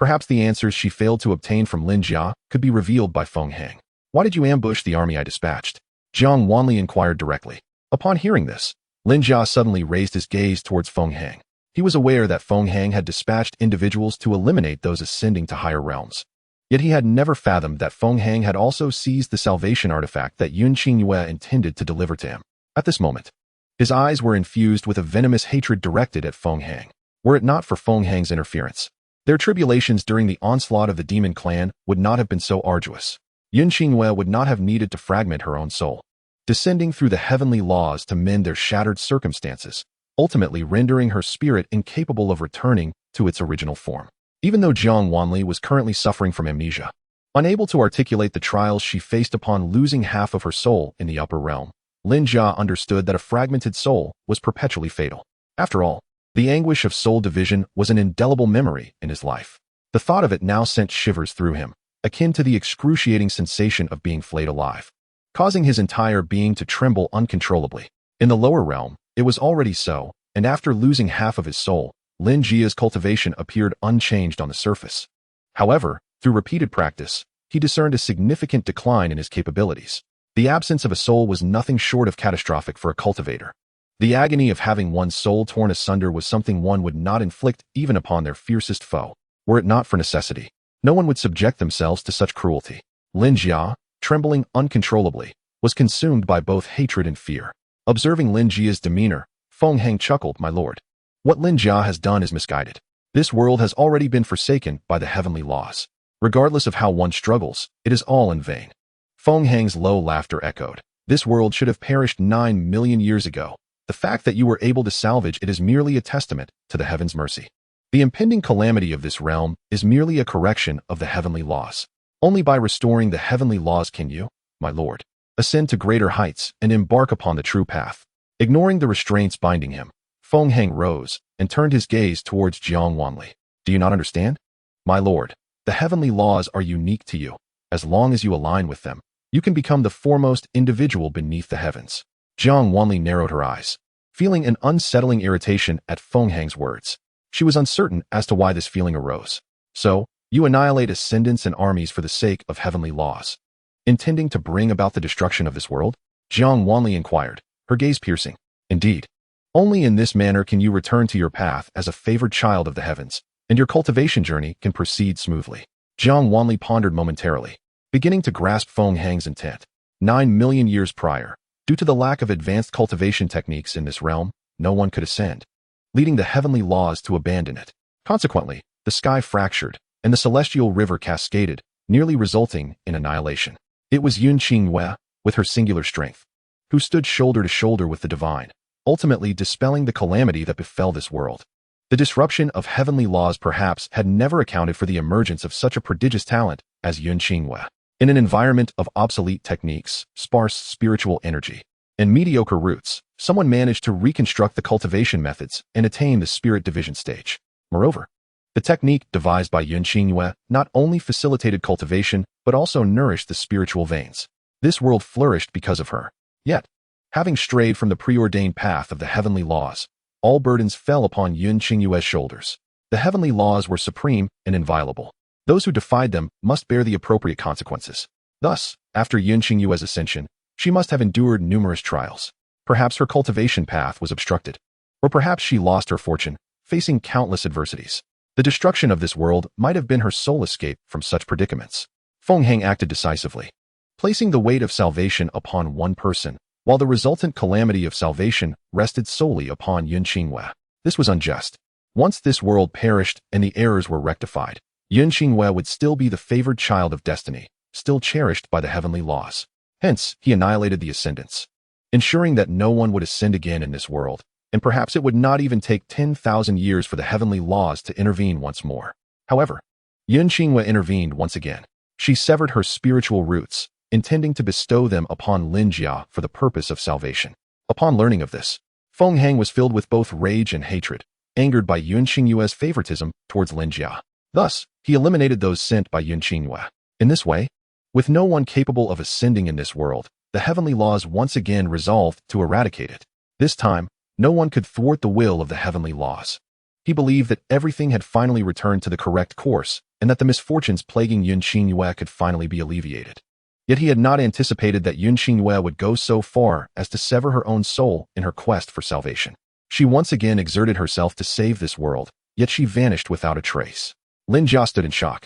Perhaps the answers she failed to obtain from Lin Jia could be revealed by Feng Hang. Why did you ambush the army I dispatched? Jiang Wanli inquired directly. Upon hearing this, Lin Jia suddenly raised his gaze towards Feng Hang. He was aware that Feng Hang had dispatched individuals to eliminate those ascending to higher realms. Yet he had never fathomed that Feng Hang had also seized the salvation artifact that Yun Qingyue intended to deliver to him. At this moment, his eyes were infused with a venomous hatred directed at Feng Hang. Were it not for Feng Hang's interference, their tribulations during the onslaught of the demon clan would not have been so arduous. Yun Qingyue would not have needed to fragment her own soul, descending through the heavenly laws to mend their shattered circumstances, ultimately rendering her spirit incapable of returning to its original form. Even though Jiang Wanli was currently suffering from amnesia, unable to articulate the trials she faced upon losing half of her soul in the upper realm, Lin Jia understood that a fragmented soul was perpetually fatal. After all, the anguish of soul division was an indelible memory in his life. The thought of it now sent shivers through him, akin to the excruciating sensation of being flayed alive, causing his entire being to tremble uncontrollably. In the lower realm, it was already so, and after losing half of his soul, Lin Jia's cultivation appeared unchanged on the surface. However, through repeated practice, he discerned a significant decline in his capabilities. The absence of a soul was nothing short of catastrophic for a cultivator. The agony of having one's soul torn asunder was something one would not inflict even upon their fiercest foe. Were it not for necessity, no one would subject themselves to such cruelty. Lin Jia, trembling uncontrollably, was consumed by both hatred and fear. Observing Lin Jia's demeanor, Feng Hang chuckled, "My lord, what Lin Jia has done is misguided. This world has already been forsaken by the heavenly laws. Regardless of how one struggles, it is all in vain." Feng Hang's low laughter echoed. "This world should have perished 9 million years ago. The fact that you were able to salvage it is merely a testament to the heaven's mercy. The impending calamity of this realm is merely a correction of the heavenly laws. Only by restoring the heavenly laws can you, my lord, ascend to greater heights and embark upon the true path." Ignoring the restraints binding him, Feng Hang rose and turned his gaze towards Jiang Wanli. "Do you not understand? My lord, the heavenly laws are unique to you. As long as you align with them, you can become the foremost individual beneath the heavens." Jiang Wanli narrowed her eyes, feeling an unsettling irritation at Feng Hang's words. She was uncertain as to why this feeling arose. "So, you annihilate ascendants and armies for the sake of heavenly laws, intending to bring about the destruction of this world?" Jiang Wanli inquired, her gaze piercing. "Indeed. Only in this manner can you return to your path as a favored child of the heavens, and your cultivation journey can proceed smoothly." Jiang Wanli pondered momentarily, beginning to grasp Feng Hang's intent. 9 million years prior, due to the lack of advanced cultivation techniques in this realm, no one could ascend, leading the heavenly laws to abandon it. Consequently, the sky fractured, and the celestial river cascaded, nearly resulting in annihilation. It was Yun Qingyue, with her singular strength, who stood shoulder to shoulder with the divine, ultimately dispelling the calamity that befell this world. The disruption of heavenly laws perhaps had never accounted for the emergence of such a prodigious talent as Yun Qingyue. In an environment of obsolete techniques, sparse spiritual energy, and mediocre roots, someone managed to reconstruct the cultivation methods and attain the spirit division stage. Moreover, the technique devised by Yun Qingyue not only facilitated cultivation, but also nourished the spiritual veins. This world flourished because of her. Yet, having strayed from the preordained path of the heavenly laws, all burdens fell upon Yun Qingyue's shoulders. The heavenly laws were supreme and inviolable. Those who defied them must bear the appropriate consequences. Thus, after Yun Qingyue's ascension, she must have endured numerous trials. Perhaps her cultivation path was obstructed, or perhaps she lost her fortune, facing countless adversities. The destruction of this world might have been her sole escape from such predicaments. Feng Hang acted decisively, placing the weight of salvation upon one person, while the resultant calamity of salvation rested solely upon Yun Qingyue. This was unjust. Once this world perished and the errors were rectified, Yun Qingyue would still be the favored child of destiny, still cherished by the heavenly laws. Hence, he annihilated the ascendants, ensuring that no one would ascend again in this world, and perhaps it would not even take 10,000 years for the heavenly laws to intervene once more. However, Yun Qingyue intervened once again. She severed her spiritual roots, intending to bestow them upon Lin Jia for the purpose of salvation. Upon learning of this, Feng Hang was filled with both rage and hatred, angered by Yun Qingyue's favoritism towards Lin Jia. Thus, he eliminated those sent by Yun Qingyue. In this way, with no one capable of ascending in this world, the heavenly laws once again resolved to eradicate it. This time, no one could thwart the will of the heavenly laws. He believed that everything had finally returned to the correct course, and that the misfortunes plaguing Yun Xingyue could finally be alleviated. Yet he had not anticipated that Yun Xingyue would go so far as to sever her own soul in her quest for salvation. She once again exerted herself to save this world, yet she vanished without a trace. Lin Jia stood in shock.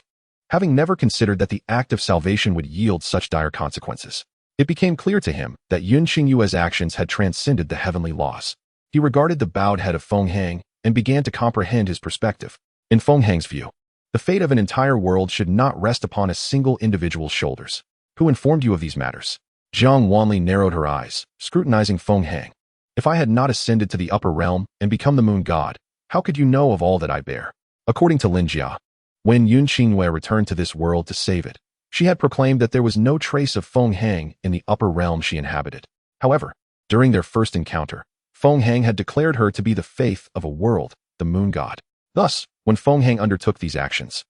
Having never considered that the act of salvation would yield such dire consequences, it became clear to him that Yun Xingyue's actions had transcended the heavenly laws. He regarded the bowed head of Feng Hang and began to comprehend his perspective. In Feng Hang's view, the fate of an entire world should not rest upon a single individual's shoulders. Who informed you of these matters? Jiang Wanli narrowed her eyes, scrutinizing Feng Hang. If I had not ascended to the upper realm and become the moon god, how could you know of all that I bear? According to Lin Jia, when Yun Xingyue returned to this world to save it, she had proclaimed that there was no trace of Feng Hang in the upper realm she inhabited. However, during their first encounter, Feng Hang had declared her to be the faith of a world, the moon god. Thus, when Feng Hang undertook these actions,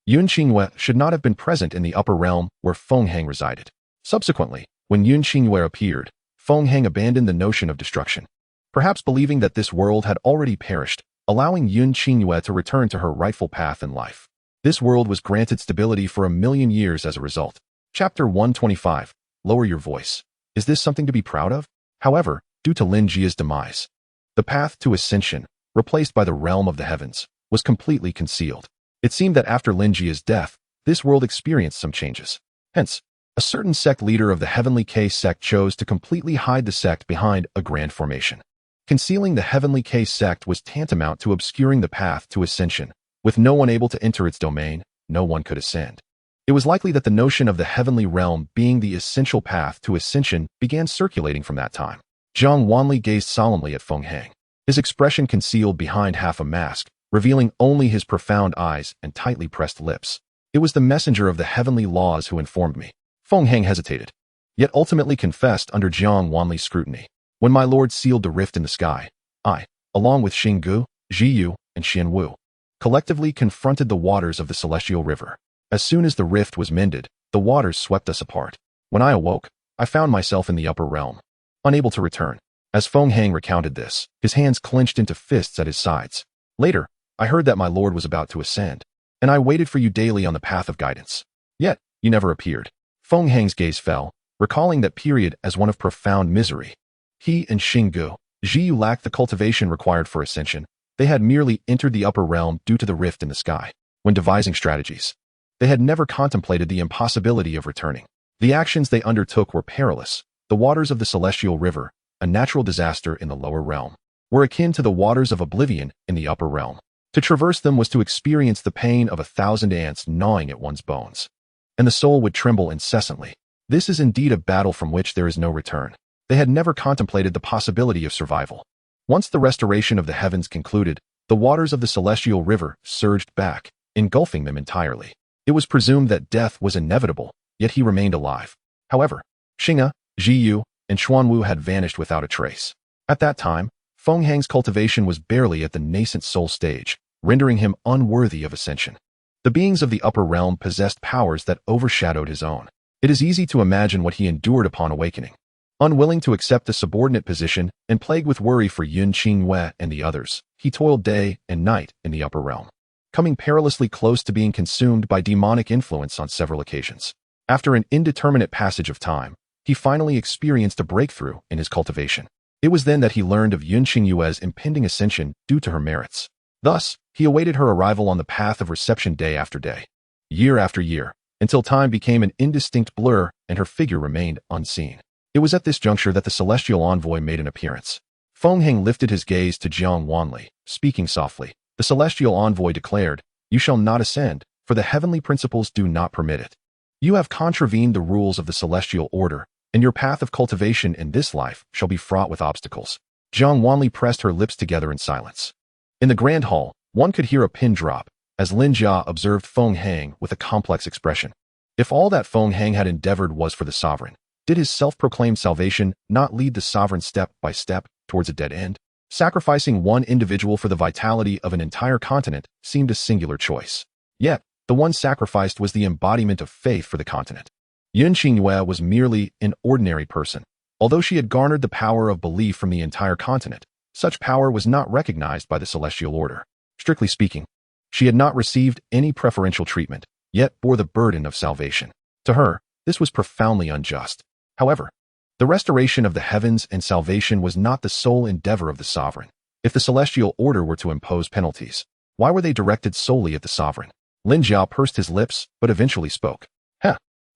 Yun Xingyue should not have been present in the upper realm where Feng Hang resided. Subsequently, when Yun Xingyue appeared, Feng Hang abandoned the notion of destruction, perhaps believing that this world had already perished, allowing Yun Xingyue to return to her rightful path in life. This world was granted stability for 1,000,000 years as a result. Chapter 125. Lower your voice. Is this something to be proud of? However, due to Lin Jia's demise, the path to ascension, replaced by the realm of the heavens, was completely concealed. It seemed that after Lin Jia's death, this world experienced some changes. Hence, a certain sect leader of the Heavenly K sect chose to completely hide the sect behind a grand formation. Concealing the Heavenly K sect was tantamount to obscuring the path to ascension. With no one able to enter its domain, no one could ascend. It was likely that the notion of the heavenly realm being the essential path to ascension began circulating from that time. Jiang Wanli gazed solemnly at Feng Hang, his expression concealed behind half a mask, revealing only his profound eyes and tightly pressed lips. It was the messenger of the heavenly laws who informed me. Feng Hang hesitated, yet ultimately confessed under Jiang Wanli's scrutiny. When my lord sealed the rift in the sky, I, along with Xinggu, Zhiyu, and Xianwu, collectively confronted the waters of the celestial river. As soon as the rift was mended, the waters swept us apart. When I awoke, I found myself in the upper realm, unable to return. As Feng Hang recounted this, his hands clenched into fists at his sides. Later, I heard that my lord was about to ascend, and I waited for you daily on the path of guidance. Yet, you never appeared. Feng Hang's gaze fell, recalling that period as one of profound misery. He and Xinggu, Zhiyu lacked the cultivation required for ascension. They had merely entered the upper realm due to the rift in the sky. When devising strategies, they had never contemplated the impossibility of returning. The actions they undertook were perilous. The waters of the celestial river, a natural disaster in the lower realm, were akin to the waters of oblivion in the upper realm. To traverse them was to experience the pain of 1,000 ants gnawing at one's bones, and the soul would tremble incessantly. This is indeed a battle from which there is no return. They had never contemplated the possibility of survival. Once the restoration of the heavens concluded, the waters of the celestial river surged back, engulfing them entirely. It was presumed that death was inevitable, yet he remained alive. However, Xing'a, Zhiyu, and Xuanwu had vanished without a trace. At that time, Feng Hang's cultivation was barely at the nascent soul stage, rendering him unworthy of ascension. The beings of the upper realm possessed powers that overshadowed his own. It is easy to imagine what he endured upon awakening. Unwilling to accept a subordinate position and plagued with worry for Yun Xingyue and the others, he toiled day and night in the upper realm, coming perilously close to being consumed by demonic influence on several occasions. After an indeterminate passage of time, he finally experienced a breakthrough in his cultivation. It was then that he learned of Yun Xingyue's impending ascension due to her merits. Thus, he awaited her arrival on the path of reception day after day, year after year, until time became an indistinct blur and her figure remained unseen. It was at this juncture that the celestial envoy made an appearance. Feng Hang lifted his gaze to Jiang Wanli, speaking softly. The celestial envoy declared, "You shall not ascend, for the heavenly principles do not permit it. You have contravened the rules of the celestial order, and your path of cultivation in this life shall be fraught with obstacles." Jiang Wanli pressed her lips together in silence. In the grand hall, one could hear a pin drop, as Lin Jia observed Feng Hang with a complex expression. If all that Feng Hang had endeavored was for the sovereign, did his self-proclaimed salvation not lead the sovereign step by step towards a dead end? Sacrificing one individual for the vitality of an entire continent seemed a singular choice. Yet, the one sacrificed was the embodiment of faith for the continent. Yun Xingyue was merely an ordinary person. Although she had garnered the power of belief from the entire continent, such power was not recognized by the celestial order. Strictly speaking, She had not received any preferential treatment, yet bore the burden of salvation. To her, this was profoundly unjust. However, the restoration of the heavens and salvation was not the sole endeavor of the sovereign. If the celestial order were to impose penalties, why were they directed solely at the sovereign? Lin Jiao pursed his lips, but eventually spoke.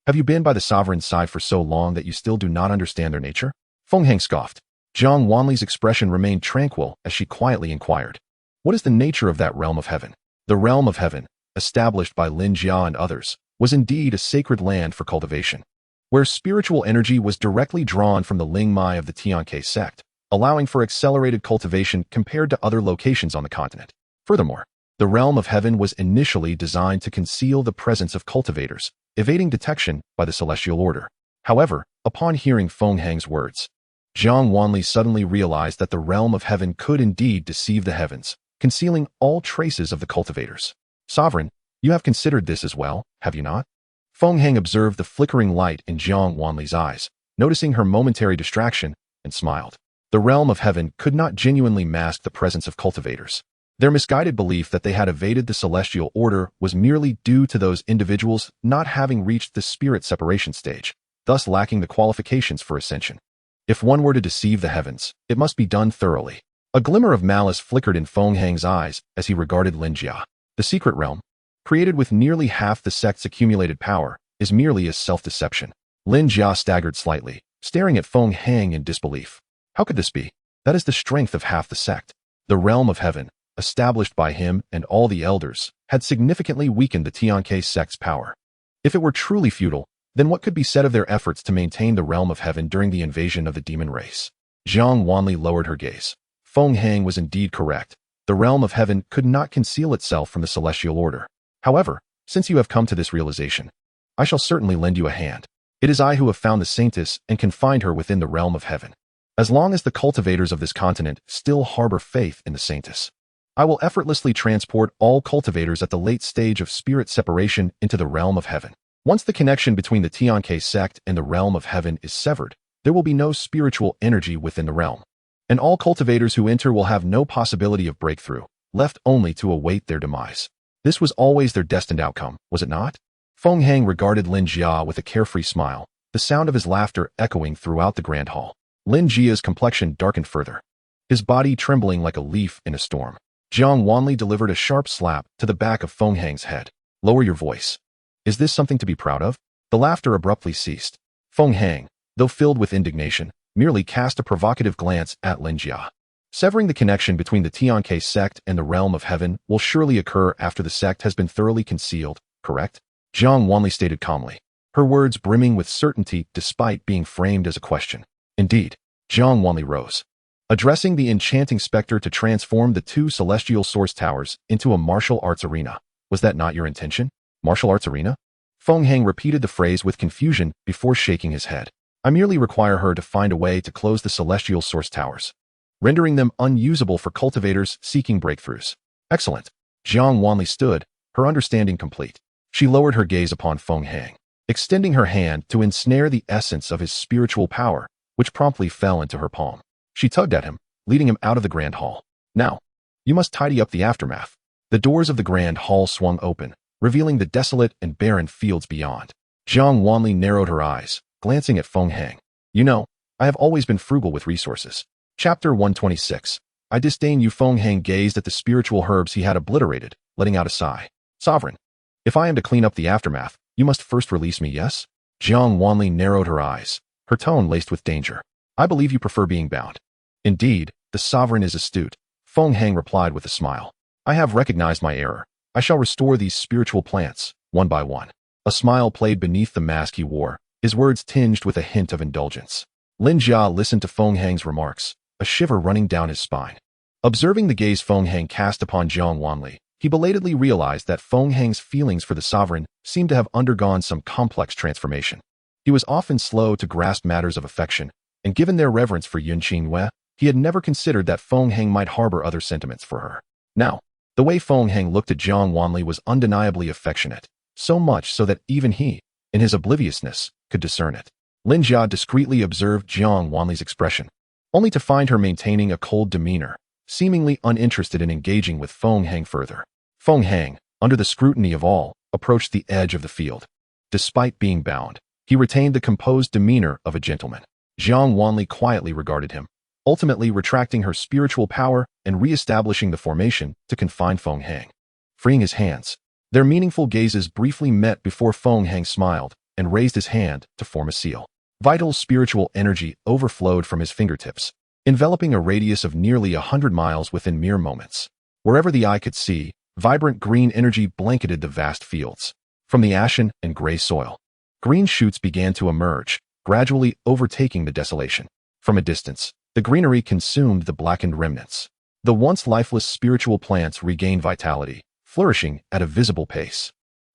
Have you been by the sovereign's side for so long that you still do not understand their nature? Feng Hang scoffed. Jiang Wanli's expression remained tranquil as she quietly inquired. What is the nature of that realm of heaven? The realm of heaven, established by Lin Jia and others, was indeed a sacred land for cultivation, where spiritual energy was directly drawn from the Lingmai of the Xianxia sect, allowing for accelerated cultivation compared to other locations on the continent. Furthermore, the realm of heaven was initially designed to conceal the presence of cultivators, evading detection by the celestial order. However, upon hearing Feng Hang's words, Jiang Wanli suddenly realized that the realm of heaven could indeed deceive the heavens, concealing all traces of the cultivators. Sovereign, you have considered this as well, have you not? Feng Hang observed the flickering light in Jiang Wanli's eyes, noticing her momentary distraction, and smiled. The realm of heaven could not genuinely mask the presence of cultivators. Their misguided belief that they had evaded the celestial order was merely due to those individuals not having reached the spirit separation stage, thus lacking the qualifications for ascension. If one were to deceive the heavens, it must be done thoroughly. A glimmer of malice flickered in Feng Hang's eyes as he regarded Lin Jia. The secret realm, created with nearly half the sect's accumulated power, is merely a self-deception. Lin Jia staggered slightly, staring at Feng Hang in disbelief. How could this be? That is the strength of half the sect. The realm of heaven, established by him and all the elders, had significantly weakened the Xianxia sect's power. If it were truly futile, then what could be said of their efforts to maintain the realm of heaven during the invasion of the demon race? Jiang Wanli lowered her gaze. Feng Hang was indeed correct. The realm of heaven could not conceal itself from the celestial order. However, since you have come to this realization, I shall certainly lend you a hand. It is I who have found the Saintess and confined her within the realm of heaven. As long as the cultivators of this continent still harbor faith in the Saintess, I will effortlessly transport all cultivators at the late stage of spirit separation into the realm of heaven. Once the connection between the Xianxia sect and the realm of heaven is severed, there will be no spiritual energy within the realm, and all cultivators who enter will have no possibility of breakthrough, left only to await their demise. This was always their destined outcome, was it not? Feng Hang regarded Lin Jia with a carefree smile, the sound of his laughter echoing throughout the grand hall. Lin Jia's complexion darkened further, his body trembling like a leaf in a storm. Jiang Wanli delivered a sharp slap to the back of Feng Hang's head. Lower your voice. Is this something to be proud of? The laughter abruptly ceased. Feng Hang, though filled with indignation, merely cast a provocative glance at Lin Jia. Severing the connection between the Xianxia sect and the realm of heaven will surely occur after the sect has been thoroughly concealed, correct? Jiang Wanli stated calmly, her words brimming with certainty despite being framed as a question. Indeed. Jiang Wanli rose, addressing the enchanting specter to transform the two celestial source towers into a martial arts arena. Was that not your intention? Martial arts arena? Feng Hang repeated the phrase with confusion before shaking his head. I merely require her to find a way to close the celestial source towers, rendering them unusable for cultivators seeking breakthroughs. Excellent. Jiang Wanli stood, her understanding complete. She lowered her gaze upon Feng Hang, extending her hand to ensnare the essence of his spiritual power, which promptly fell into her palm. She tugged at him, leading him out of the grand hall. Now, you must tidy up the aftermath. The doors of the grand hall swung open, revealing the desolate and barren fields beyond. Jiang Wanli narrowed her eyes, glancing at Feng Hang. You know, I have always been frugal with resources. Chapter 126. I disdain you. Feng Hang gazed at the spiritual herbs he had obliterated, letting out a sigh. Sovereign, if I am to clean up the aftermath, you must first release me, yes? Jiang Wanli narrowed her eyes, her tone laced with danger. I believe you prefer being bound. Indeed, the sovereign is astute. Feng Hang replied with a smile. I have recognized my error. I shall restore these spiritual plants, one by one. A smile played beneath the mask he wore, his words tinged with a hint of indulgence. Lin Jia listened to Feng Hang's remarks, a shiver running down his spine. Observing the gaze Feng Hang cast upon Jiang Wanli, he belatedly realized that Feng Hang's feelings for the sovereign seemed to have undergone some complex transformation. He was often slow to grasp matters of affection, and given their reverence for Yun Qingyue, he had never considered that Feng Hang might harbor other sentiments for her. Now, the way Feng Hang looked at Jiang Wanli was undeniably affectionate, so much so that even he, in his obliviousness, could discern it. Lin Jia discreetly observed Jiang Wanli's expression, only to find her maintaining a cold demeanor, seemingly uninterested in engaging with Feng Hang further. Feng Hang, under the scrutiny of all, approached the edge of the field. Despite being bound, he retained the composed demeanor of a gentleman. Jiang Wanli quietly regarded him, ultimately retracting her spiritual power and re-establishing the formation to confine Feng Hang. Freeing his hands, their meaningful gazes briefly met before Feng Hang smiled and raised his hand to form a seal. Vital spiritual energy overflowed from his fingertips, enveloping a radius of nearly 100 miles within mere moments. Wherever the eye could see, vibrant green energy blanketed the vast fields. From the ashen and gray soil, green shoots began to emerge, gradually overtaking the desolation. From a distance, the greenery consumed the blackened remnants. The once lifeless spiritual plants regained vitality, flourishing at a visible pace.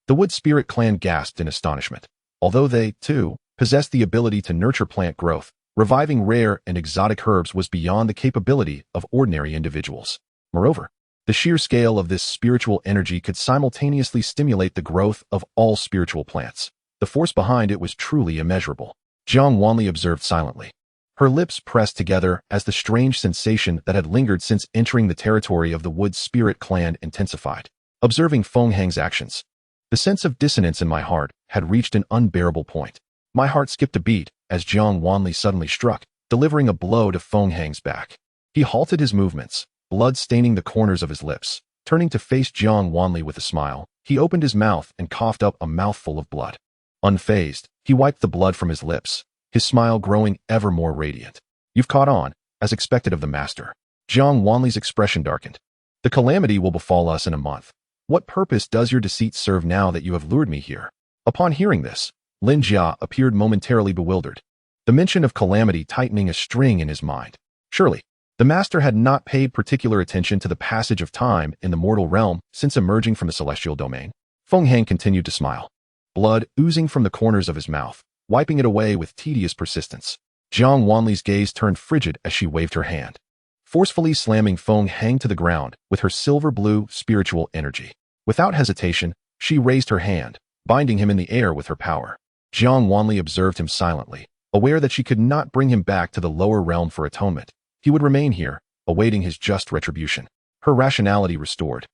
The Wood Spirit clan gasped in astonishment. Although they, too, possessed the ability to nurture plant growth, reviving rare and exotic herbs was beyond the capability of ordinary individuals. Moreover, the sheer scale of this spiritual energy could simultaneously stimulate the growth of all spiritual plants. The force behind it was truly immeasurable. Jiang Wanli observed silently. Her lips pressed together as the strange sensation that had lingered since entering the territory of the Wood Spirit clan intensified. Observing Feng Hang's actions, the sense of dissonance in my heart had reached an unbearable point. My heart skipped a beat as Jiang Wanli suddenly struck, delivering a blow to Feng Hang's back. He halted his movements, blood staining the corners of his lips. Turning to face Jiang Wanli with a smile, he opened his mouth and coughed up a mouthful of blood. Unfazed, he wiped the blood from his lips, his smile growing ever more radiant. You've caught on, as expected of the master. Jiang Wanli's expression darkened. The calamity will befall us in a month. What purpose does your deceit serve now that you have lured me here? Upon hearing this, Lin Jia appeared momentarily bewildered, the mention of calamity tightening a string in his mind. Surely, the master had not paid particular attention to the passage of time in the mortal realm since emerging from the celestial domain. Feng Hang continued to smile, blood oozing from the corners of his mouth, wiping it away with tedious persistence. Jiang Wanli's gaze turned frigid as she waved her hand, forcefully slamming Feng Hang to the ground with her silver-blue spiritual energy. Without hesitation, she raised her hand, binding him in the air with her power. Jiang Wanli observed him silently, aware that she could not bring him back to the lower realm for atonement. He would remain here, awaiting his just retribution. Her rationality restored.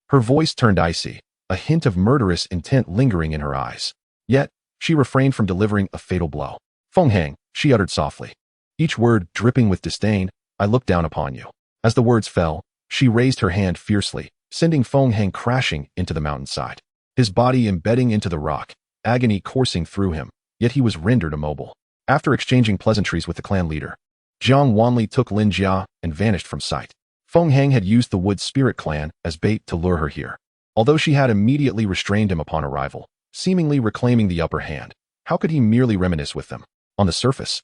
Her voice turned icy, a hint of murderous intent lingering in her eyes. Yet, she refrained from delivering a fatal blow. Feng Hang, she uttered softly, each word dripping with disdain, I look down upon you. As the words fell, she raised her hand fiercely, sending Feng Hang crashing into the mountainside. His body embedding into the rock, agony coursing through him, yet he was rendered immobile. After exchanging pleasantries with the clan leader, Jiang Wanli took Lin Jia and vanished from sight. Feng Hang had used the Wood Spirit clan as bait to lure her here. Although she had immediately restrained him upon arrival, seemingly reclaiming the upper hand, how could he merely reminisce with them? On the surface,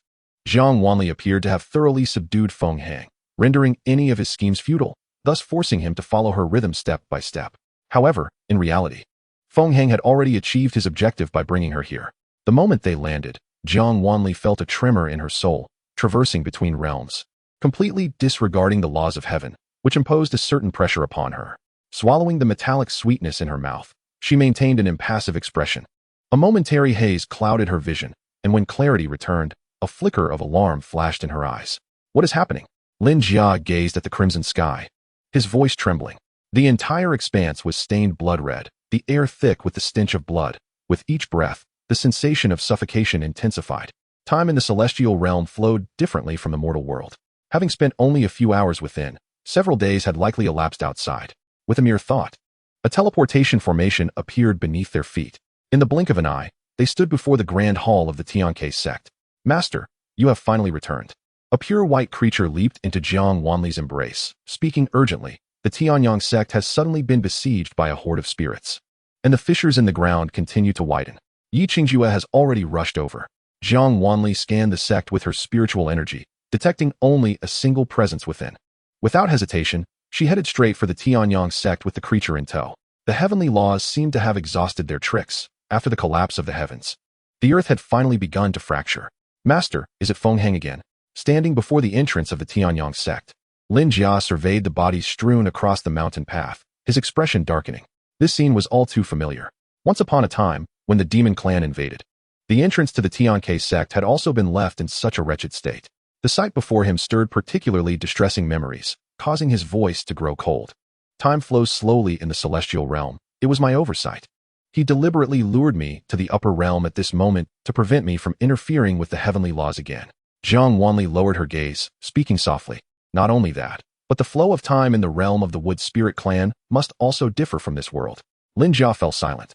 Jiang Wanli appeared to have thoroughly subdued Feng Hang, rendering any of his schemes futile, thus forcing him to follow her rhythm step by step. However, in reality, Feng Hang had already achieved his objective by bringing her here. The moment they landed, Jiang Wanli felt a tremor in her soul, traversing between realms, completely disregarding the laws of heaven, which imposed a certain pressure upon her. Swallowing the metallic sweetness in her mouth, she maintained an impassive expression. A momentary haze clouded her vision, and when clarity returned, a flicker of alarm flashed in her eyes. What is happening? Lin Jia gazed at the crimson sky, his voice trembling. The entire expanse was stained blood red, the air thick with the stench of blood. With each breath, the sensation of suffocation intensified. Time in the celestial realm flowed differently from the mortal world. Having spent only a few hours within, several days had likely elapsed outside. With a mere thought, a teleportation formation appeared beneath their feet. In the blink of an eye, they stood before the grand hall of the Xianxiaaudiobooks sect. Master, you have finally returned. A pure white creature leaped into Jiang Wanli's embrace, speaking urgently. The Xianxiaaudiobooks sect has suddenly been besieged by a horde of spirits, and the fissures in the ground continue to widen. Yi Qingjue has already rushed over. Jiang Wanli scanned the sect with her spiritual energy, detecting only a single presence within. Without hesitation, she headed straight for the Xianxiaaudiobooks sect with the creature in tow. The heavenly laws seemed to have exhausted their tricks. After the collapse of the heavens, the earth had finally begun to fracture. Master, is it Feng Hang again? Standing before the entrance of the Xianxiaaudiobooks sect, Lin Jia surveyed the bodies strewn across the mountain path, his expression darkening. This scene was all too familiar. Once upon a time, when the demon clan invaded, the entrance to the Xianxiaaudiobooks sect had also been left in such a wretched state. The sight before him stirred particularly distressing memories, causing his voice to grow cold. Time flows slowly in the celestial realm. It was my oversight. He deliberately lured me to the upper realm at this moment to prevent me from interfering with the heavenly laws again. Jiang Wanli lowered her gaze, speaking softly. Not only that, but the flow of time in the realm of the Wood Spirit clan must also differ from this world. Lin Jia fell silent,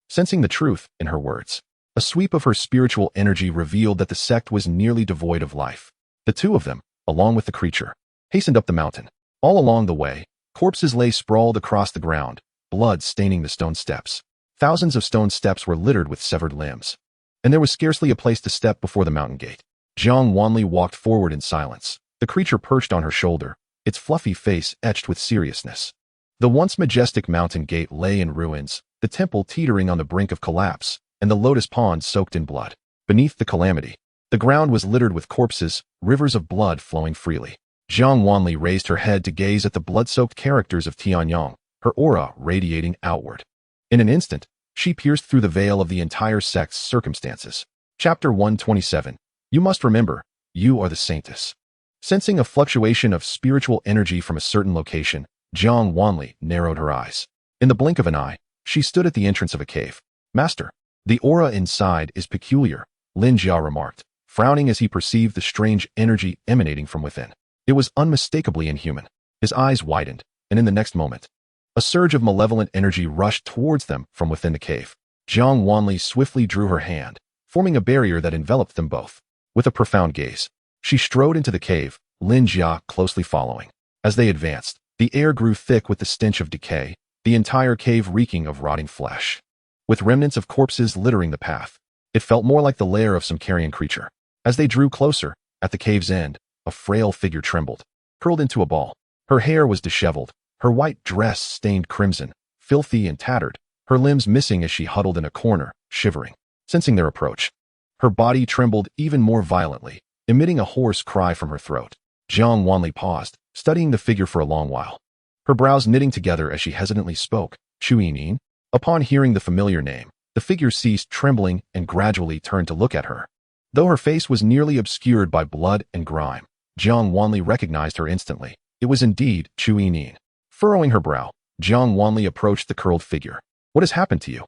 sensing the truth in her words. A sweep of her spiritual energy revealed that the sect was nearly devoid of life. The two of them, along with the creature, hastened up the mountain. All along the way, corpses lay sprawled across the ground, blood staining the stone steps. Thousands of stone steps were littered with severed limbs, and there was scarcely a place to step before the mountain gate. Jiang Wanli walked forward in silence, the creature perched on her shoulder, its fluffy face etched with seriousness. The once majestic mountain gate lay in ruins, the temple teetering on the brink of collapse, and the lotus pond soaked in blood. Beneath the calamity, the ground was littered with corpses, rivers of blood flowing freely. Jiang Wanli raised her head to gaze at the blood-soaked characters of Tianyang, her aura radiating outward. In an instant, she pierced through the veil of the entire sect's circumstances. Chapter 127. You must remember, you are the Saintess. Sensing a fluctuation of spiritual energy from a certain location, Jiang Wanli narrowed her eyes. In the blink of an eye, she stood at the entrance of a cave. Master, the aura inside is peculiar, Lin Jia remarked, frowning as he perceived the strange energy emanating from within. It was unmistakably inhuman. His eyes widened, and in the next moment, a surge of malevolent energy rushed towards them from within the cave. Jiang Wanli swiftly drew her hand, forming a barrier that enveloped them both. With a profound gaze, she strode into the cave, Lin Jia closely following. As they advanced, the air grew thick with the stench of decay, the entire cave reeking of rotting flesh. With remnants of corpses littering the path, it felt more like the lair of some carrion creature. As they drew closer, at the cave's end, a frail figure trembled, curled into a ball. Her hair was disheveled, her white dress stained crimson, filthy and tattered, her limbs missing as she huddled in a corner, shivering. Sensing their approach, her body trembled even more violently, emitting a hoarse cry from her throat. Jiang Wanli paused, studying the figure for a long while, her brows knitting together as she hesitantly spoke. Chu Yining? Upon hearing the familiar name, the figure ceased trembling and gradually turned to look at her. Though her face was nearly obscured by blood and grime, Jiang Wanli recognized her instantly. It was indeed Chu Yining. Furrowing her brow, Jiang Wanli approached the curled figure. What has happened to you?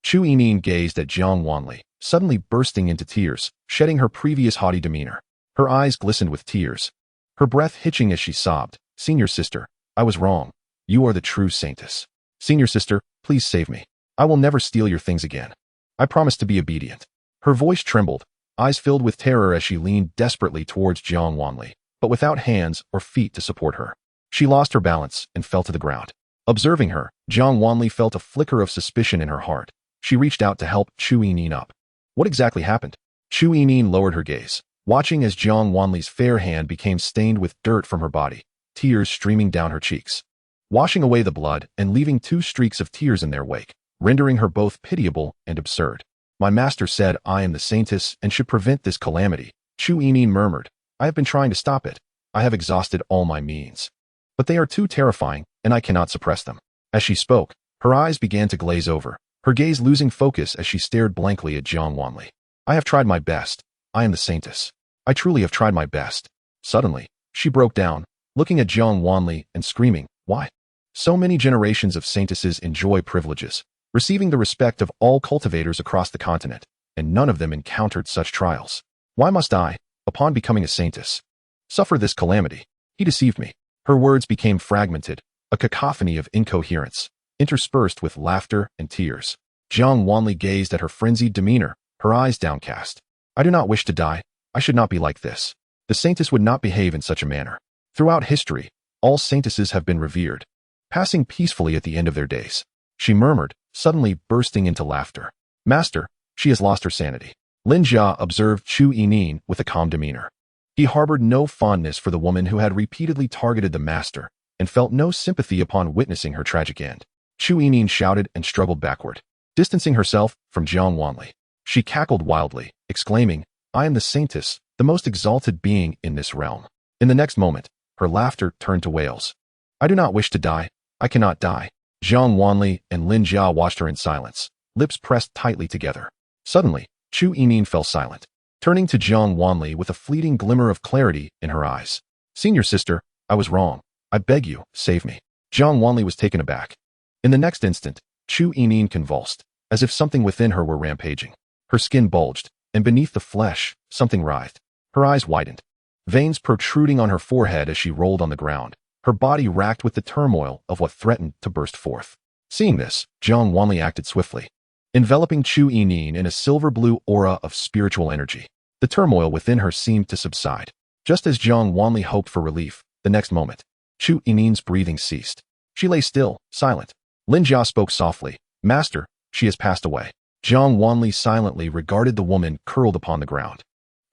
Chu Yining gazed at Jiang Wanli, suddenly bursting into tears, shedding her previous haughty demeanor. Her eyes glistened with tears, her breath hitching as she sobbed. Senior sister, I was wrong. You are the true Saintess. Senior sister, please save me. I will never steal your things again. I promise to be obedient. Her voice trembled, eyes filled with terror as she leaned desperately towards Jiang Wanli, but without hands or feet to support her. She lost her balance and fell to the ground. Observing her, Jiang Wanli felt a flicker of suspicion in her heart. She reached out to help Chu Yining up. What exactly happened? Chu Yining lowered her gaze, watching as Jiang Wanli's fair hand became stained with dirt from her body, tears streaming down her cheeks, washing away the blood and leaving 2 streaks of tears in their wake, rendering her both pitiable and absurd. My master said I am the Saintess and should prevent this calamity, Chu Yining murmured. I have been trying to stop it. I have exhausted all my means, but they are too terrifying, and I cannot suppress them. As she spoke, her eyes began to glaze over, her gaze losing focus as she stared blankly at Jiang Wanli. I have tried my best. I am the Saintess. I truly have tried my best. Suddenly, she broke down, looking at Jiang Wanli and screaming, why? So many generations of Saintesses enjoy privileges, receiving the respect of all cultivators across the continent, and none of them encountered such trials. Why must I, upon becoming a Saintess, suffer this calamity? He deceived me. Her words became fragmented, a cacophony of incoherence, interspersed with laughter and tears. Jiang Wanli gazed at her frenzied demeanor, her eyes downcast. I do not wish to die. I should not be like this. The Saintess would not behave in such a manner. Throughout history, all Saintesses have been revered, passing peacefully at the end of their days. She murmured, suddenly bursting into laughter. Master, she has lost her sanity. Lin Jia observed Chu Yining with a calm demeanor. He harbored no fondness for the woman who had repeatedly targeted the master, and felt no sympathy upon witnessing her tragic end. Chu Yining shouted and struggled backward, distancing herself from Jiang Wanli. She cackled wildly, exclaiming, I am the Saintess, the most exalted being in this realm. In the next moment, her laughter turned to wails. I do not wish to die. I cannot die. Jiang Wanli and Lin Jia watched her in silence, lips pressed tightly together. Suddenly, Chu Yining fell silent, turning to Jiang Wanli with a fleeting glimmer of clarity in her eyes. Senior sister, I was wrong. I beg you, save me. Jiang Wanli was taken aback. In the next instant, Chu Yining convulsed, as if something within her were rampaging. Her skin bulged, and beneath the flesh, something writhed. Her eyes widened, veins protruding on her forehead as she rolled on the ground, her body racked with the turmoil of what threatened to burst forth. Seeing this, Jiang Wanli acted swiftly, enveloping Chu Yining in a silver-blue aura of spiritual energy. The turmoil within her seemed to subside. Just as Jiang Wanli hoped for relief, the next moment, Chu Yining's breathing ceased. She lay still, silent. Lin Jia spoke softly. "Master, she has passed away." Jiang Wanli silently regarded the woman curled upon the ground.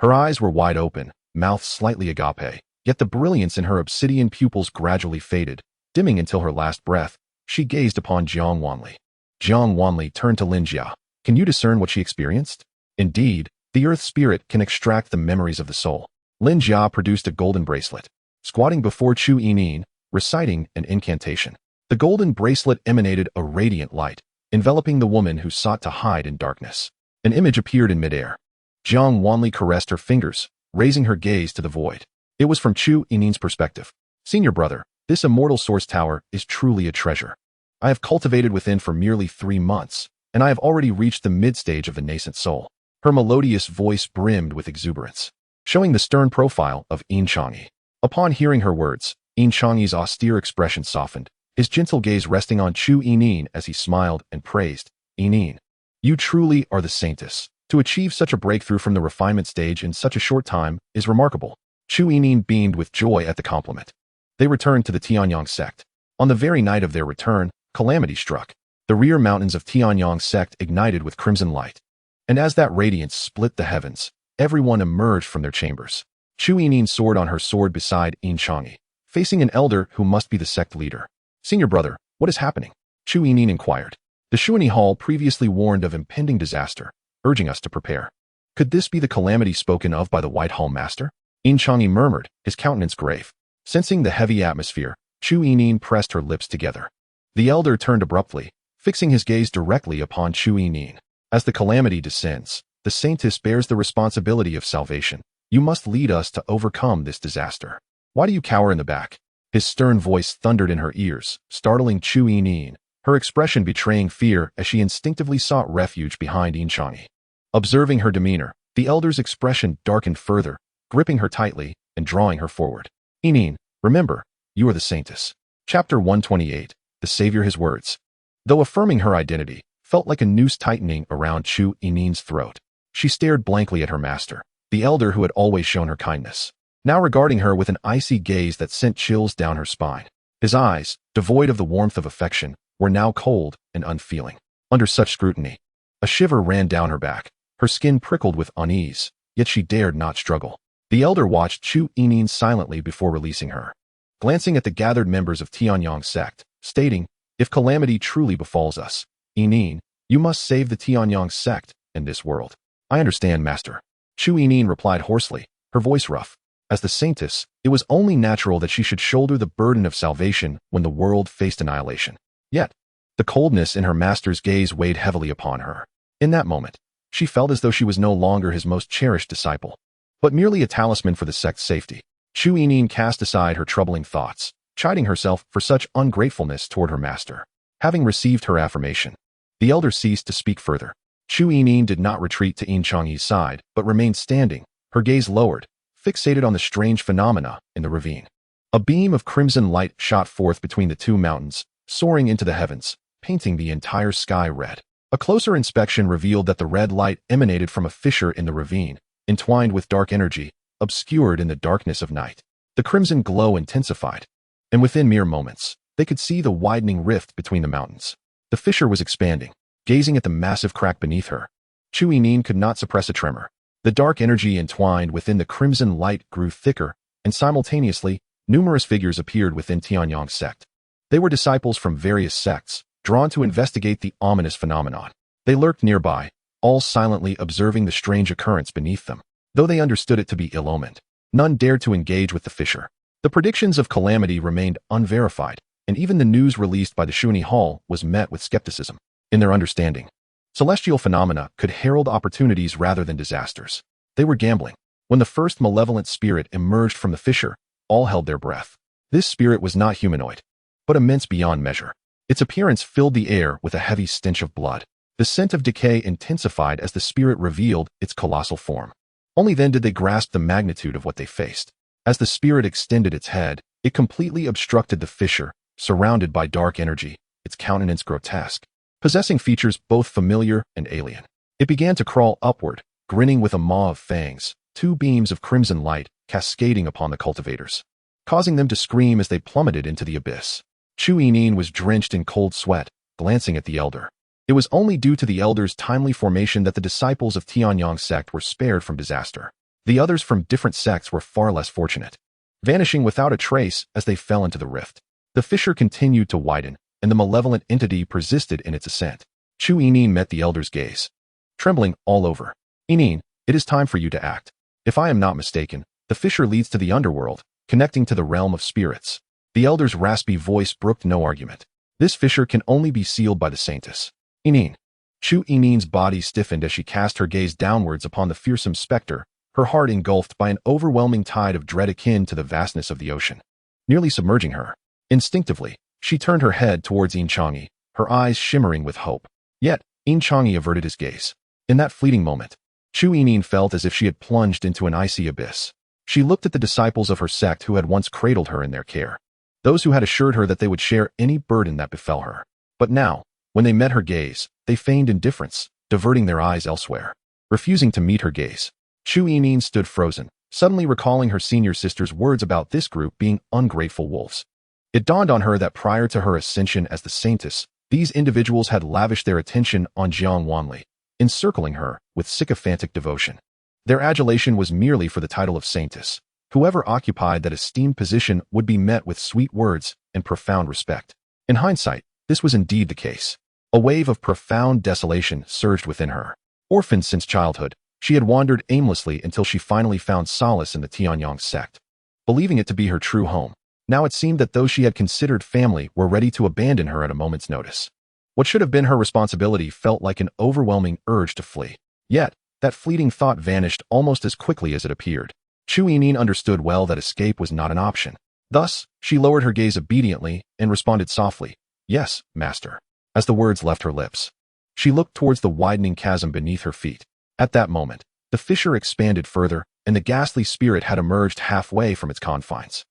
Her eyes were wide open, mouth slightly agape, yet the brilliance in her obsidian pupils gradually faded, dimming until her last breath. She gazed upon Jiang Wanli. Jiang Wanli turned to Lin Jia. "Can you discern what she experienced?" "Indeed, the earth spirit can extract the memories of the soul." Lin Jia produced a golden bracelet, squatting before Chu Yining, reciting an incantation. The golden bracelet emanated a radiant light, enveloping the woman who sought to hide in darkness. An image appeared in midair. Jiang Wanli caressed her fingers, raising her gaze to the void. It was from Chu Yining's perspective. "Senior brother, this immortal source tower is truly a treasure. I have cultivated within for merely 3 months, and I have already reached the mid-stage of the nascent soul." Her melodious voice brimmed with exuberance, showing the stern profile of Xianxia. Upon hearing her words, Xianxia's austere expression softened, his gentle gaze resting on Chu Yining as he smiled and praised. "Yining, you truly are the Saintess. To achieve such a breakthrough from the refinement stage in such a short time is remarkable." Chu Yining beamed with joy at the compliment. They returned to the Tianyang sect. On the very night of their return, calamity struck. The rear mountains of Tianyang sect ignited with crimson light. And as that radiance split the heavens, everyone emerged from their chambers. Chu Yining soared on her sword beside Xianxia, facing an elder who must be the sect leader. "Senior brother, what is happening?" Chu Yining inquired. The Shuani Hall previously warned of impending disaster, urging us to prepare. Could this be the calamity spoken of by the White Hall Master? Xianxia murmured, his countenance grave. Sensing the heavy atmosphere, Chu Yining pressed her lips together. The elder turned abruptly, fixing his gaze directly upon Chu Yining. "As the calamity descends, the Saintess bears the responsibility of salvation. You must lead us to overcome this disaster. Why do you cower in the back?" His stern voice thundered in her ears, startling Chu Yining, her expression betraying fear as she instinctively sought refuge behind Xianxia. Observing her demeanor, the elder's expression darkened further, gripping her tightly and drawing her forward. "Yining, remember, you are the Saintess." Chapter 128, The Savior. His words, though affirming her identity, felt like a noose tightening around Chu Yining's throat. She stared blankly at her master, the elder who had always shown her kindness, now regarding her with an icy gaze that sent chills down her spine. His eyes, devoid of the warmth of affection, were now cold and unfeeling. Under such scrutiny, a shiver ran down her back. Her skin prickled with unease, yet she dared not struggle. The elder watched Chu Yining silently before releasing her, glancing at the gathered members of Tianyang sect, stating, "If calamity truly befalls us, Yining, you must save the Tianyang sect and this world." "I understand, master." Chu Yining replied hoarsely, her voice rough. As the Saintess, it was only natural that she should shoulder the burden of salvation when the world faced annihilation. Yet, the coldness in her master's gaze weighed heavily upon her. In that moment, she felt as though she was no longer his most cherished disciple, but merely a talisman for the sect's safety. Chu Yining cast aside her troubling thoughts, chiding herself for such ungratefulness toward her master. Having received her affirmation, the elder ceased to speak further. Chu Yining did not retreat to Xianxia's side, but remained standing, her gaze lowered, fixated on the strange phenomena in the ravine. A beam of crimson light shot forth between the two mountains, soaring into the heavens, painting the entire sky red. A closer inspection revealed that the red light emanated from a fissure in the ravine, entwined with dark energy, obscured in the darkness of night. The crimson glow intensified, and within mere moments, they could see the widening rift between the mountains. The fissure was expanding. Gazing at the massive crack beneath her, Chu Yining could not suppress a tremor. The dark energy entwined within the crimson light grew thicker, and simultaneously, numerous figures appeared within Tianyang sect. They were disciples from various sects, drawn to investigate the ominous phenomenon. They lurked nearby, all silently observing the strange occurrence beneath them. Though they understood it to be ill-omened, none dared to engage with the fissure. The predictions of calamity remained unverified, and even the news released by the Shuani Hall was met with skepticism. In their understanding, celestial phenomena could herald opportunities rather than disasters. They were gambling. When the first malevolent spirit emerged from the fissure, all held their breath. This spirit was not humanoid. but immense beyond measure. Its appearance filled the air with a heavy stench of blood. The scent of decay intensified as the spirit revealed its colossal form. Only then did they grasp the magnitude of what they faced. As the spirit extended its head, it completely obstructed the fissure, surrounded by dark energy, its countenance grotesque, possessing features both familiar and alien. It began to crawl upward, grinning with a maw of fangs, two beams of crimson light cascading upon the cultivators, causing them to scream as they plummeted into the abyss. Chu Yining was drenched in cold sweat, glancing at the elder. It was only due to the elder's timely formation that the disciples of Tianyang sect were spared from disaster. The others from different sects were far less fortunate, vanishing without a trace as they fell into the rift. The fissure continued to widen, and the malevolent entity persisted in its ascent. Chu Yining met the elder's gaze, trembling all over. "Yining, it is time for you to act. If I am not mistaken, the fissure leads to the underworld, connecting to the realm of spirits." The elder's raspy voice brooked no argument. "This fissure can only be sealed by the Saintess." "Yining." Chu Yining's body stiffened as she cast her gaze downwards upon the fearsome specter, her heart engulfed by an overwhelming tide of dread akin to the vastness of the ocean, nearly submerging her. Instinctively, she turned her head towards Xianxiaaudiobooks, her eyes shimmering with hope. Yet, Xianxiaaudiobooks averted his gaze. In that fleeting moment, Chu Yining felt as if she had plunged into an icy abyss. She looked at the disciples of her sect who had once cradled her in their care, those who had assured her that they would share any burden that befell her. But now, when they met her gaze, they feigned indifference, diverting their eyes elsewhere. Refusing to meet her gaze, Chu Yining stood frozen, suddenly recalling her senior sister's words about this group being ungrateful wolves. It dawned on her that prior to her ascension as the Saintess, these individuals had lavished their attention on Jiang Wanli, encircling her with sycophantic devotion. Their adulation was merely for the title of Saintess. Whoever occupied that esteemed position would be met with sweet words and profound respect. In hindsight, this was indeed the case. A wave of profound desolation surged within her. Orphaned since childhood, she had wandered aimlessly until she finally found solace in the Tianyang sect, believing it to be her true home. Now it seemed that those she had considered family were ready to abandon her at a moment's notice. What should have been her responsibility felt like an overwhelming urge to flee. Yet, that fleeting thought vanished almost as quickly as it appeared. Chu Yining understood well that escape was not an option. Thus, she lowered her gaze obediently and responded softly, "Yes, master." As the words left her lips, she looked towards the widening chasm beneath her feet. At that moment, the fissure expanded further, and the ghastly spirit had emerged halfway from its confines.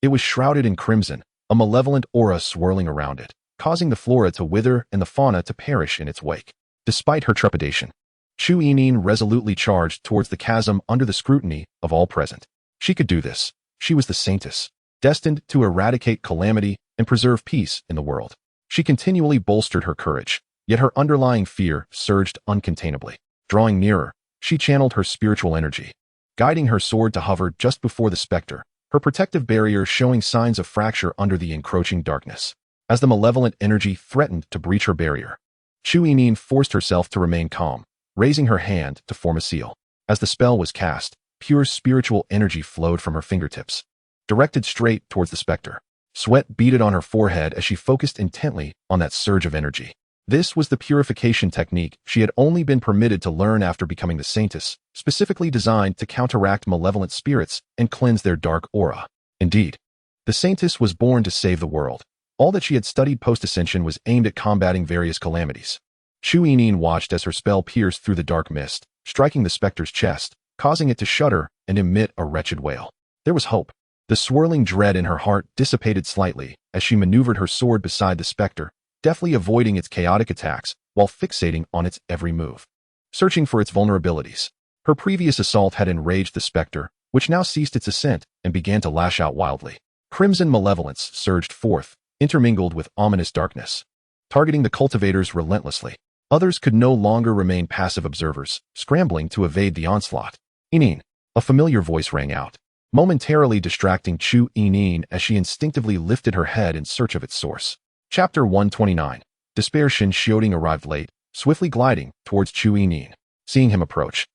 It was shrouded in crimson, a malevolent aura swirling around it, causing the flora to wither and the fauna to perish in its wake. Despite her trepidation, Chu Yining resolutely charged towards the chasm under the scrutiny of all present. She could do this. She was the Saintess, destined to eradicate calamity and preserve peace in the world. She continually bolstered her courage, yet her underlying fear surged uncontainably. Drawing nearer, she channeled her spiritual energy, guiding her sword to hover just before the specter, her protective barrier showing signs of fracture under the encroaching darkness. As the malevolent energy threatened to breach her barrier, Chu Yining forced herself to remain calm, raising her hand to form a seal. As the spell was cast, pure spiritual energy flowed from her fingertips, directed straight towards the specter. Sweat beaded on her forehead as she focused intently on that surge of energy. This was the purification technique she had only been permitted to learn after becoming the Saintess, specifically designed to counteract malevolent spirits and cleanse their dark aura. Indeed, the Saintess was born to save the world. All that she had studied post-ascension was aimed at combating various calamities. Chu Yining watched as her spell pierced through the dark mist, striking the specter's chest, causing it to shudder and emit a wretched wail. There was hope. The swirling dread in her heart dissipated slightly as she maneuvered her sword beside the specter, deftly avoiding its chaotic attacks while fixating on its every move, searching for its vulnerabilities. Her previous assault had enraged the specter, which now ceased its ascent and began to lash out wildly. Crimson malevolence surged forth, intermingled with ominous darkness, targeting the cultivators relentlessly. Others could no longer remain passive observers, scrambling to evade the onslaught. "Yining," a familiar voice rang out, momentarily distracting Chu Yining as she instinctively lifted her head in search of its source. Chapter 129. Despair. Xianxiaaudiobooks arrived late, swiftly gliding towards Chu Yining. Seeing him approach,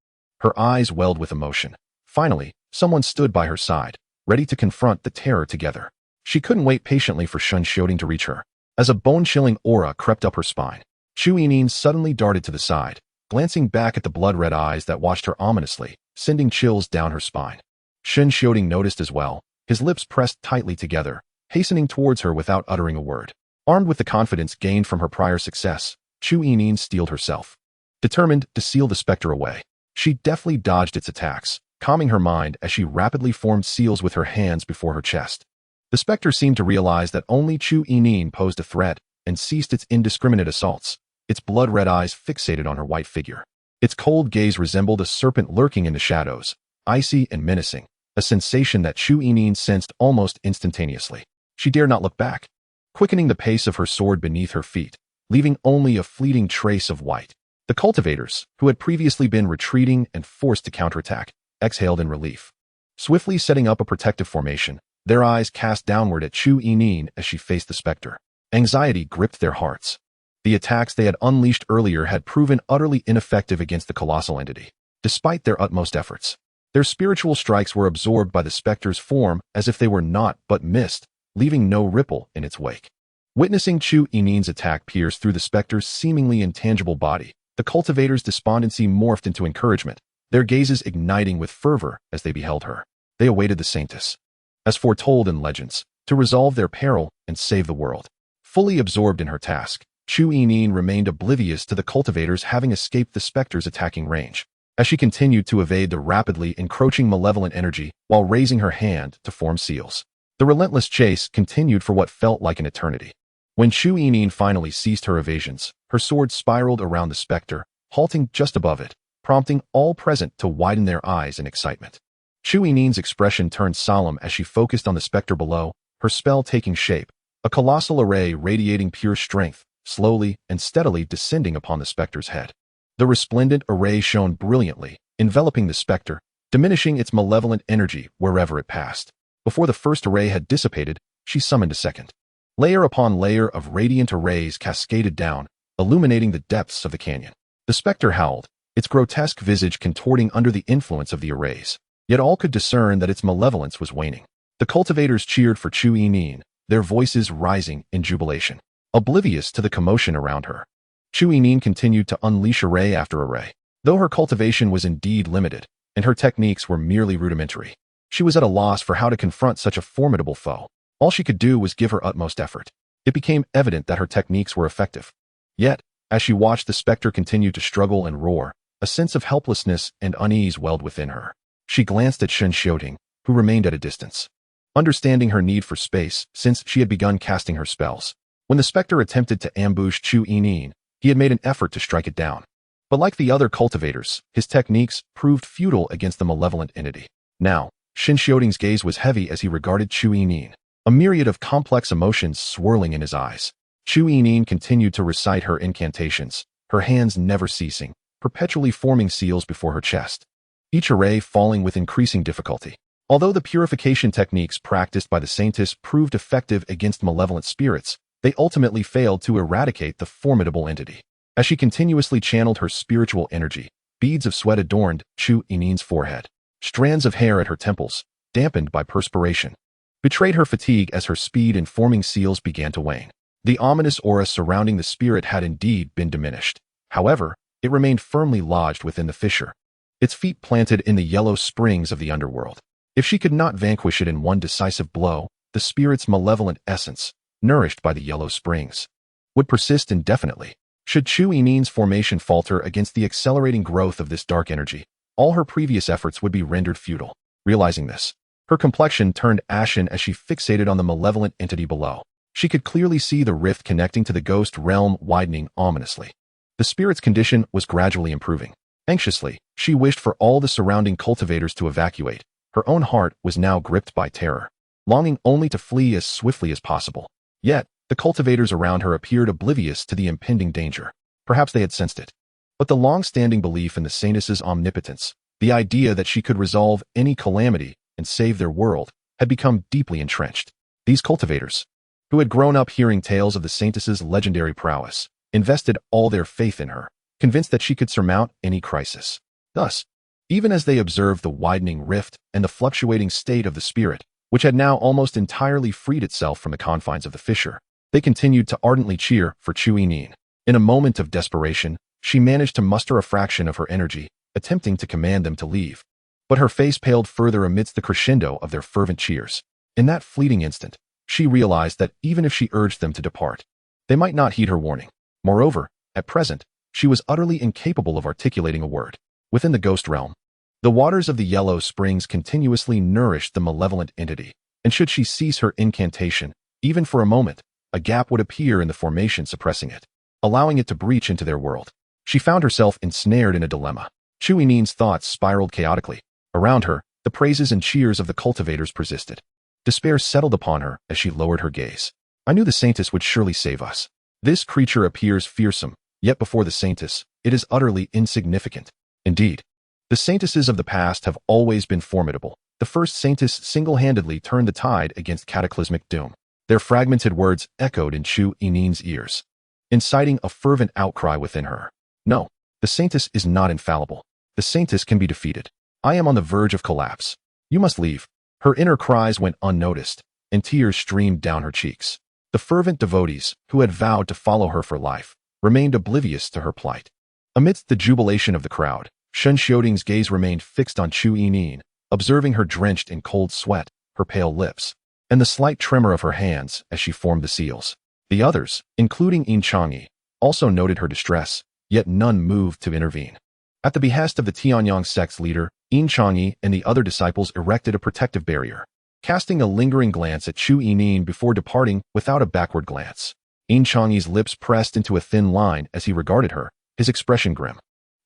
her eyes welled with emotion. Finally, someone stood by her side, ready to confront the terror together. She couldn't wait patiently for Xianxiaaudiobooks to reach her. As a bone-chilling aura crept up her spine, Chu Yining suddenly darted to the side, glancing back at the blood-red eyes that watched her ominously, sending chills down her spine. Xianxiaaudiobooks noticed as well, his lips pressed tightly together, hastening towards her without uttering a word. Armed with the confidence gained from her prior success, Chu Yining steeled herself. Determined to seal the specter away, she deftly dodged its attacks, calming her mind as she rapidly formed seals with her hands before her chest. The specter seemed to realize that only Chu Yining posed a threat and ceased its indiscriminate assaults, its blood-red eyes fixated on her white figure. Its cold gaze resembled a serpent lurking in the shadows, icy and menacing, a sensation that Chu Yining sensed almost instantaneously. She dared not look back, quickening the pace of her sword beneath her feet, leaving only a fleeting trace of white. The cultivators, who had previously been retreating and forced to counterattack, exhaled in relief. Swiftly setting up a protective formation, their eyes cast downward at Chu Yining as she faced the specter. Anxiety gripped their hearts. The attacks they had unleashed earlier had proven utterly ineffective against the colossal entity. Despite their utmost efforts, their spiritual strikes were absorbed by the specter's form as if they were naught but mist, leaving no ripple in its wake. Witnessing Chu Yining's attack pierce through the specter's seemingly intangible body, the cultivators' despondency morphed into encouragement, their gazes igniting with fervor as they beheld her. They awaited the Saintess, as foretold in legends, to resolve their peril and save the world. Fully absorbed in her task, Chu Yining remained oblivious to the cultivators having escaped the specter's attacking range, as she continued to evade the rapidly encroaching malevolent energy while raising her hand to form seals. The relentless chase continued for what felt like an eternity. When Chu Yining finally ceased her evasions, her sword spiraled around the specter, halting just above it, prompting all present to widen their eyes in excitement. Chu Yining's expression turned solemn as she focused on the specter below, her spell taking shape, a colossal array radiating pure strength, slowly and steadily descending upon the specter's head. The resplendent array shone brilliantly, enveloping the specter, diminishing its malevolent energy wherever it passed. Before the first array had dissipated, she summoned a second. Layer upon layer of radiant arrays cascaded down, illuminating the depths of the canyon. The specter howled, its grotesque visage contorting under the influence of the arrays. Yet all could discern that its malevolence was waning. The cultivators cheered for Chu Yining, their voices rising in jubilation. Oblivious to the commotion around her, Chu Yining continued to unleash array after array. Though her cultivation was indeed limited, and her techniques were merely rudimentary, she was at a loss for how to confront such a formidable foe. All she could do was give her utmost effort. It became evident that her techniques were effective. Yet, as she watched the specter continue to struggle and roar, a sense of helplessness and unease welled within her. She glanced at Xianxiaoding, who remained at a distance. Understanding her need for space, since she had begun casting her spells. When the specter attempted to ambush Chu Yining, he had made an effort to strike it down. But like the other cultivators, his techniques proved futile against the malevolent entity. Now, Xianxiaoding's gaze was heavy as he regarded Chu Yining, a myriad of complex emotions swirling in his eyes. Chu Yining continued to recite her incantations, her hands never ceasing, perpetually forming seals before her chest, each array falling with increasing difficulty. Although the purification techniques practiced by the Saintess proved effective against malevolent spirits, they ultimately failed to eradicate the formidable entity. As she continuously channeled her spiritual energy, beads of sweat adorned Chu Yining's forehead. Strands of hair at her temples, dampened by perspiration, betrayed her fatigue as her speed in forming seals began to wane. The ominous aura surrounding the spirit had indeed been diminished. However, it remained firmly lodged within the fissure, its feet planted in the yellow springs of the underworld. If she could not vanquish it in one decisive blow, the spirit's malevolent essence, nourished by the yellow springs, would persist indefinitely. Should Chu Yining's formation falter against the accelerating growth of this dark energy, all her previous efforts would be rendered futile. Realizing this, her complexion turned ashen as she fixated on the malevolent entity below. She could clearly see the rift connecting to the ghost realm widening ominously. The spirit's condition was gradually improving. Anxiously, she wished for all the surrounding cultivators to evacuate. Her own heart was now gripped by terror, longing only to flee as swiftly as possible. Yet, the cultivators around her appeared oblivious to the impending danger. Perhaps they had sensed it. But the long-standing belief in the Saintess's omnipotence, the idea that she could resolve any calamity and save their world, had become deeply entrenched. These cultivators, who had grown up hearing tales of the Saintess's legendary prowess, invested all their faith in her, convinced that she could surmount any crisis. Thus, even as they observed the widening rift and the fluctuating state of the spirit, which had now almost entirely freed itself from the confines of the fissure, they continued to ardently cheer for Chu Yining. In a moment of desperation, she managed to muster a fraction of her energy, attempting to command them to leave. But her face paled further amidst the crescendo of their fervent cheers. In that fleeting instant, She realized that even if she urged them to depart, they might not heed her warning. Moreover, at present, she was utterly incapable of articulating a word. Within the ghost realm, the waters of the yellow springs continuously nourished the malevolent entity, and should she cease her incantation, even for a moment, a gap would appear in the formation suppressing it, allowing it to breach into their world. She found herself ensnared in a dilemma. Chu Yinin's thoughts spiraled chaotically. Around her, the praises and cheers of the cultivators persisted. Despair settled upon her as she lowered her gaze. I knew the Saintess would surely save us. This creature appears fearsome, yet before the Saintess, it is utterly insignificant. Indeed, the Saintesses of the past have always been formidable. The first Saintess single-handedly turned the tide against cataclysmic doom. Their fragmented words echoed in Chu Yinin's ears, inciting a fervent outcry within her. No, the Saintess is not infallible. The Saintess can be defeated. I am on the verge of collapse. You must leave. Her inner cries went unnoticed, and tears streamed down her cheeks. The fervent devotees, who had vowed to follow her for life, remained oblivious to her plight. Amidst the jubilation of the crowd, Xianxiaoding's gaze remained fixed on Chu Yinin, observing her drenched in cold sweat, her pale lips, and the slight tremor of her hands as she formed the seals. The others, including Yin Changyi, also noted her distress, yet none moved to intervene. At the behest of the Tianyang sect's leader, Yin Changyi and the other disciples erected a protective barrier, casting a lingering glance at Chu Yinin before departing without a backward glance. Yin Changyi's lips pressed into a thin line as he regarded her, his expression grim.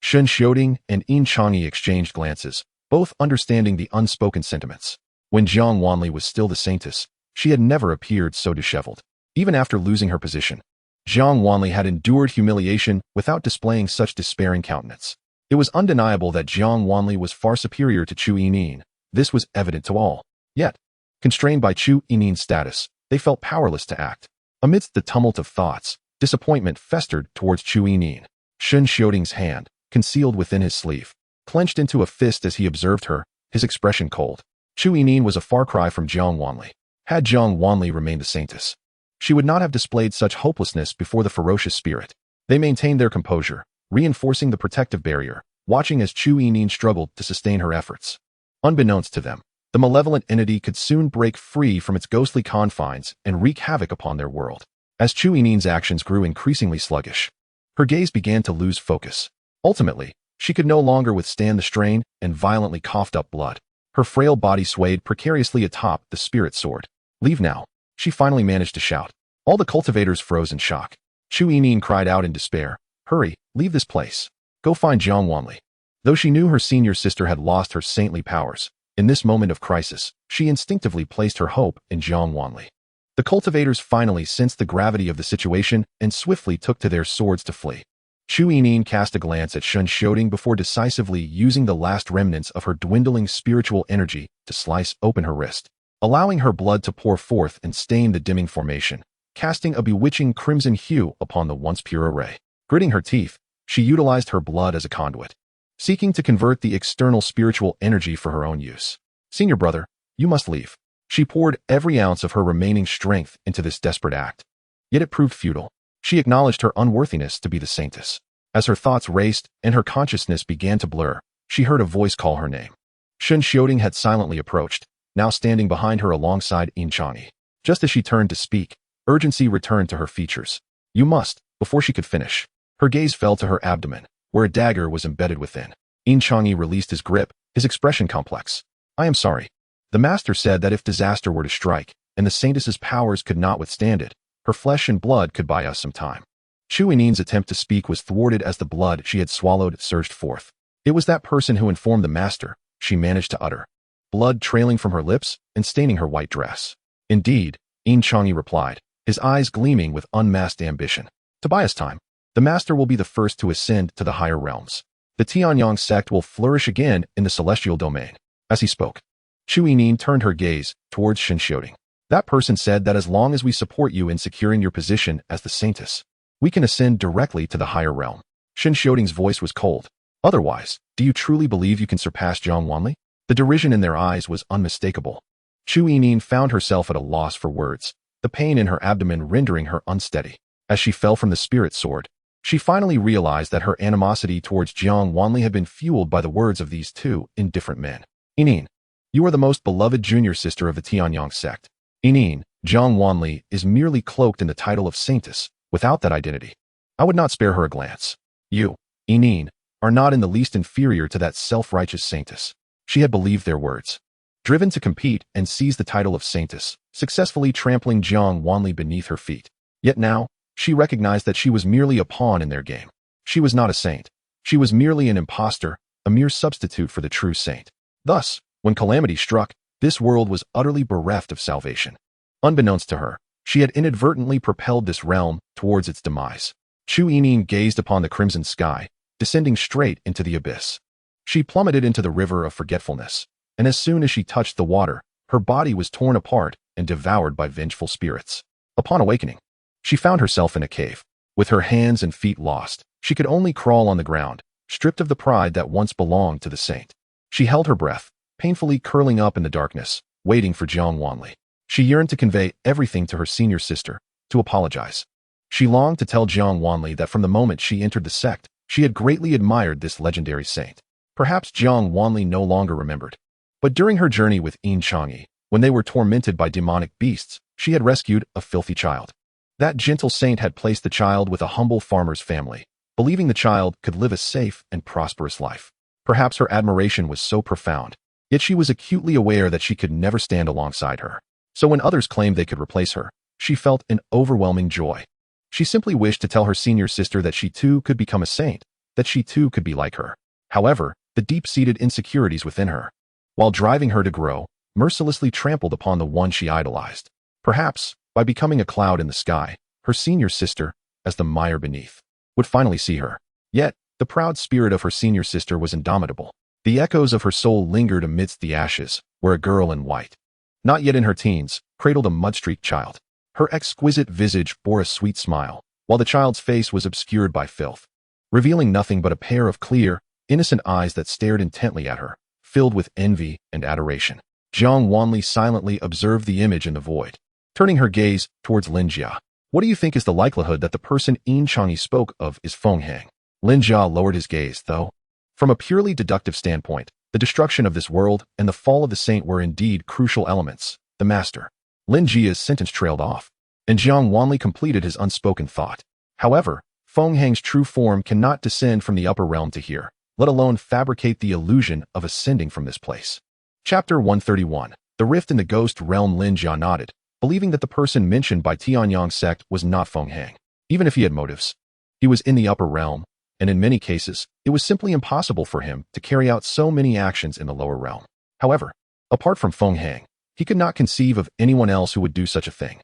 Xianxiaoding and Yin Changyi exchanged glances, both understanding the unspoken sentiments. When Jiang Wanli was still the Saintess, she had never appeared so disheveled. Even after losing her position, Jiang Wanli had endured humiliation without displaying such despairing countenance. It was undeniable that Jiang Wanli was far superior to Chu Yinin. This was evident to all. Yet, constrained by Chu Yinin's status, they felt powerless to act. Amidst the tumult of thoughts, disappointment festered towards Chu Yinin. Xianxiaoding's hand, concealed within his sleeve, clenched into a fist as he observed her, his expression cold. Chu Yinin was a far cry from Jiang Wanli. Had Jiang Wanli remained the Saintess, she would not have displayed such hopelessness before the ferocious spirit. They maintained their composure, reinforcing the protective barrier, watching as Chu Yinin struggled to sustain her efforts. Unbeknownst to them, the malevolent entity could soon break free from its ghostly confines and wreak havoc upon their world. As Chu Yinin's actions grew increasingly sluggish, her gaze began to lose focus. Ultimately, she could no longer withstand the strain and violently coughed up blood. Her frail body swayed precariously atop the spirit sword. Leave now, she finally managed to shout. All the cultivators froze in shock. Chu Yinin cried out in despair. Hurry, leave this place. Go find Jiang Wanli. Though she knew her senior sister had lost her saintly powers, in this moment of crisis, she instinctively placed her hope in Jiang Wanli. The cultivators finally sensed the gravity of the situation and swiftly took to their swords to flee. Chu Yinin cast a glance at Xianxiaoding before decisively using the last remnants of her dwindling spiritual energy to slice open her wrist, allowing her blood to pour forth and stain the dimming formation, casting a bewitching crimson hue upon the once pure array. Gritting her teeth, she utilized her blood as a conduit, seeking to convert the external spiritual energy for her own use. Senior brother, you must leave. She poured every ounce of her remaining strength into this desperate act. Yet it proved futile. She acknowledged her unworthiness to be the Saintess. As her thoughts raced and her consciousness began to blur, she heard a voice call her name. Xianxiaoding had silently approached, now standing behind her alongside Yin Changyi. Just as she turned to speak, urgency returned to her features. You must, before she could finish. Her gaze fell to her abdomen, where a dagger was embedded within. Yin Changyi released his grip, his expression complex. I am sorry. The master said that if disaster were to strike, and the Saintess's powers could not withstand it, her flesh and blood could buy us some time. Chu Yinin's attempt to speak was thwarted as the blood she had swallowed surged forth. It was that person who informed the master, she managed to utter, blood trailing from her lips and staining her white dress. Indeed, Yin Changyi replied, his eyes gleaming with unmasked ambition. To buy us time, the master will be the first to ascend to the higher realms. The Tianyang sect will flourish again in the celestial domain. As he spoke, Chu Yinin turned her gaze towards Xianxiaoding. That person said that as long as we support you in securing your position as the Saintess, we can ascend directly to the higher realm. Xianxiaoding's voice was cold. Otherwise, do you truly believe you can surpass Jiang Wanli? The derision in their eyes was unmistakable. Chu Yinin found herself at a loss for words, the pain in her abdomen rendering her unsteady. As she fell from the spirit sword, she finally realized that her animosity towards Jiang Wanli had been fueled by the words of these two indifferent men. Yinin, you are the most beloved junior sister of the Tianyang sect. Yinin, Jiang Wanli is merely cloaked in the title of Saintess, without that identity. I would not spare her a glance. You, Enin, are not in the least inferior to that self-righteous Saintess. She had believed their words. Driven to compete and seize the title of Saintess, successfully trampling Jiang Wanli beneath her feet. Yet now, she recognized that she was merely a pawn in their game. She was not a saint. She was merely an impostor, a mere substitute for the true saint. Thus, when calamity struck, this world was utterly bereft of salvation. Unbeknownst to her, she had inadvertently propelled this realm towards its demise. Chu Enin gazed upon the crimson sky, descending straight into the abyss. She plummeted into the river of forgetfulness, and as soon as she touched the water, her body was torn apart and devoured by vengeful spirits. Upon awakening, she found herself in a cave. With her hands and feet lost, she could only crawl on the ground, stripped of the pride that once belonged to the saint. She held her breath, painfully curling up in the darkness, waiting for Jiang Wanli. She yearned to convey everything to her senior sister, to apologize. She longed to tell Jiang Wanli that from the moment she entered the sect, she had greatly admired this legendary saint. Perhaps Jiang Wanli no longer remembered. But during her journey with Xianxiaaudiobooks, when they were tormented by demonic beasts, she had rescued a filthy child. That gentle saint had placed the child with a humble farmer's family, believing the child could live a safe and prosperous life. Perhaps her admiration was so profound, yet she was acutely aware that she could never stand alongside her. So when others claimed they could replace her, she felt an overwhelming joy. She simply wished to tell her senior sister that she too could become a saint, that she too could be like her. However, the deep-seated insecurities within her, while driving her to grow, mercilessly trampled upon the one she idolized. Perhaps, by becoming a cloud in the sky, her senior sister, as the mire beneath, would finally see her. Yet, the proud spirit of her senior sister was indomitable. The echoes of her soul lingered amidst the ashes, where a girl in white, not yet in her teens, cradled a mud-streaked child. Her exquisite visage bore a sweet smile, while the child's face was obscured by filth, revealing nothing but a pair of clear, innocent eyes that stared intently at her, filled with envy and adoration. Jiang Wanli silently observed the image in the void, turning her gaze towards Lin Jia. What do you think is the likelihood that the person Xianxiaaudiobooks spoke of is Feng Hang? Lin Jia lowered his gaze, though. From a purely deductive standpoint, the destruction of this world and the fall of the saint were indeed crucial elements. The master. Lin Jia's sentence trailed off, and Jiang Wanli completed his unspoken thought. However, Feng Hang's true form cannot descend from the upper realm to here, let alone fabricate the illusion of ascending from this place. Chapter 131. The Rift in the Ghost Realm. Lin Jia nodded, believing that the person mentioned by Tianyang's sect was not Feng Hang. Even if he had motives, he was in the upper realm, and in many cases, it was simply impossible for him to carry out so many actions in the lower realm. However, apart from Feng Hang, he could not conceive of anyone else who would do such a thing.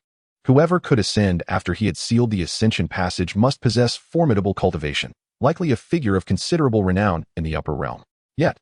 Whoever could ascend after he had sealed the ascension passage must possess formidable cultivation, likely a figure of considerable renown in the upper realm. Yet,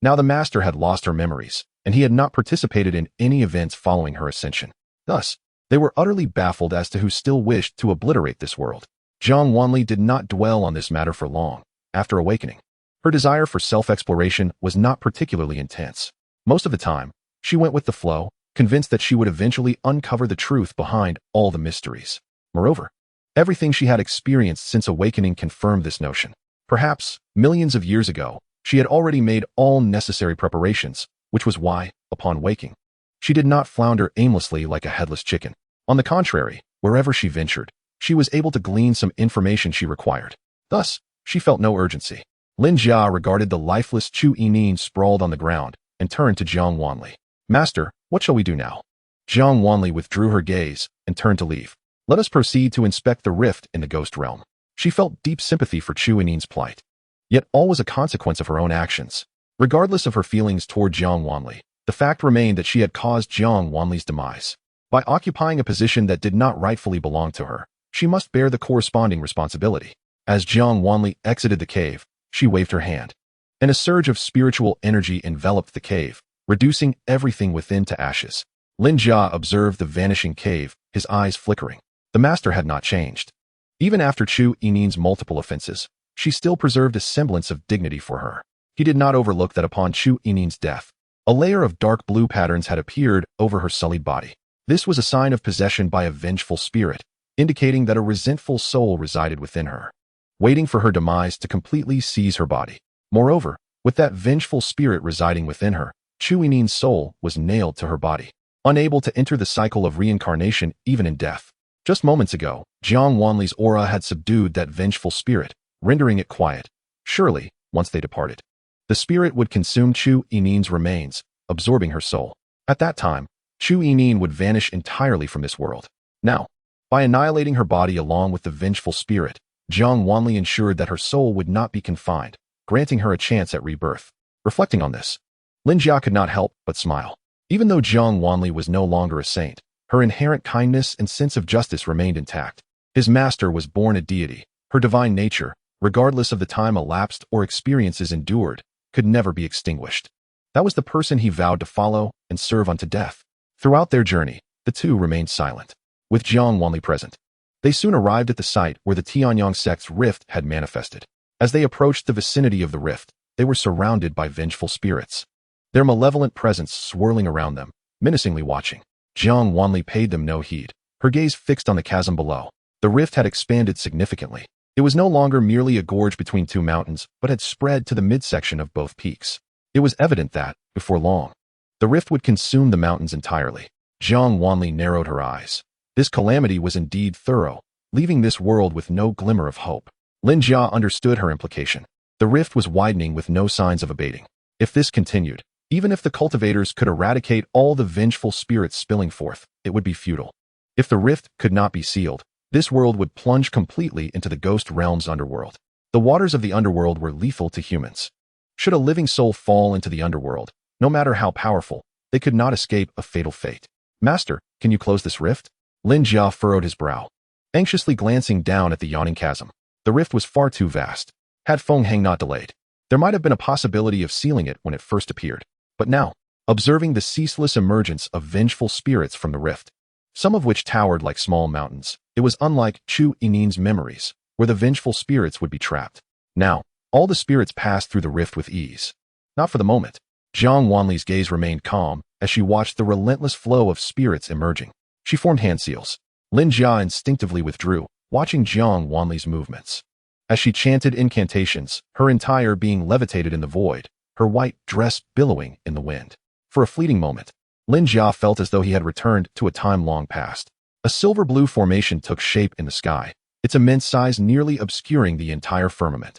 now the master had lost her memories, and he had not participated in any events following her ascension. Thus, they were utterly baffled as to who still wished to obliterate this world. Jiang Wanli did not dwell on this matter for long. After awakening, her desire for self-exploration was not particularly intense. Most of the time, she went with the flow, convinced that she would eventually uncover the truth behind all the mysteries. Moreover, everything she had experienced since awakening confirmed this notion. Perhaps, millions of years ago, she had already made all necessary preparations, which was why, upon waking, she did not flounder aimlessly like a headless chicken. On the contrary, wherever she ventured, she was able to glean some information she required. Thus, she felt no urgency. Lin Jia regarded the lifeless Chu Enin sprawled on the ground and turned to Jiang Wanli. Master, what shall we do now? Jiang Wanli withdrew her gaze and turned to leave. Let us proceed to inspect the rift in the ghost realm. She felt deep sympathy for Chu Enin's plight. Yet all was a consequence of her own actions. Regardless of her feelings toward Jiang Wanli, the fact remained that she had caused Jiang Wanli's demise. By occupying a position that did not rightfully belong to her, she must bear the corresponding responsibility. As Jiang Wanli exited the cave, she waved her hand, and a surge of spiritual energy enveloped the cave, reducing everything within to ashes. Lin Jia observed the vanishing cave, his eyes flickering. The master had not changed. Even after Chu Enin's multiple offenses, she still preserved a semblance of dignity for her. He did not overlook that upon Chu Enin's death, a layer of dark blue patterns had appeared over her sullied body. This was a sign of possession by a vengeful spirit, indicating that a resentful soul resided within her, waiting for her demise to completely seize her body. Moreover, with that vengeful spirit residing within her, Chu Enin's soul was nailed to her body. unable to enter the cycle of reincarnation even in death. Just moments ago, Jiang Wanli's aura had subdued that vengeful spirit, rendering it quiet. Surely, once they departed, the spirit would consume Chu Yinin's remains, absorbing her soul. At that time, Chu Yinin would vanish entirely from this world. Now, by annihilating her body along with the vengeful spirit, Jiang Wanli ensured that her soul would not be confined, granting her a chance at rebirth. Reflecting on this, Lin Jia could not help but smile. Even though Jiang Wanli was no longer a saint, her inherent kindness and sense of justice remained intact. His master was born a deity. Her divine nature, regardless of the time elapsed or experiences endured, could never be extinguished. That was the person he vowed to follow and serve unto death. Throughout their journey, the two remained silent, with Jiang Wanli present. They soon arrived at the site where the Tianyang sect's rift had manifested. As they approached the vicinity of the rift, they were surrounded by vengeful spirits, their malevolent presence swirling around them, menacingly watching. Jiang Wanli paid them no heed, her gaze fixed on the chasm below. The rift had expanded significantly. It was no longer merely a gorge between two mountains, but had spread to the midsection of both peaks. It was evident that, before long, the rift would consume the mountains entirely. Jiang Wanli narrowed her eyes. This calamity was indeed thorough, leaving this world with no glimmer of hope. Lin Jia understood her implication. The rift was widening with no signs of abating. If this continued, even if the cultivators could eradicate all the vengeful spirits spilling forth, it would be futile. If the rift could not be sealed, this world would plunge completely into the ghost realm's underworld. The waters of the underworld were lethal to humans. Should a living soul fall into the underworld, no matter how powerful, they could not escape a fatal fate. Master, can you close this rift? Lin Jia furrowed his brow, anxiously glancing down at the yawning chasm. The rift was far too vast. Had Feng Heng not delayed, there might have been a possibility of sealing it when it first appeared. But now, observing the ceaseless emergence of vengeful spirits from the rift, some of which towered like small mountains, it was unlike Chu Yinin's memories, where the vengeful spirits would be trapped. Now, all the spirits passed through the rift with ease. Not for the moment. Jiang Wanli's gaze remained calm as she watched the relentless flow of spirits emerging. She formed hand seals. Lin Jia instinctively withdrew, watching Jiang Wanli's movements. As she chanted incantations, her entire being levitated in the void, her white dress billowing in the wind. For a fleeting moment, Lin Jia felt as though he had returned to a time long past. A silver-blue formation took shape in the sky, its immense size nearly obscuring the entire firmament.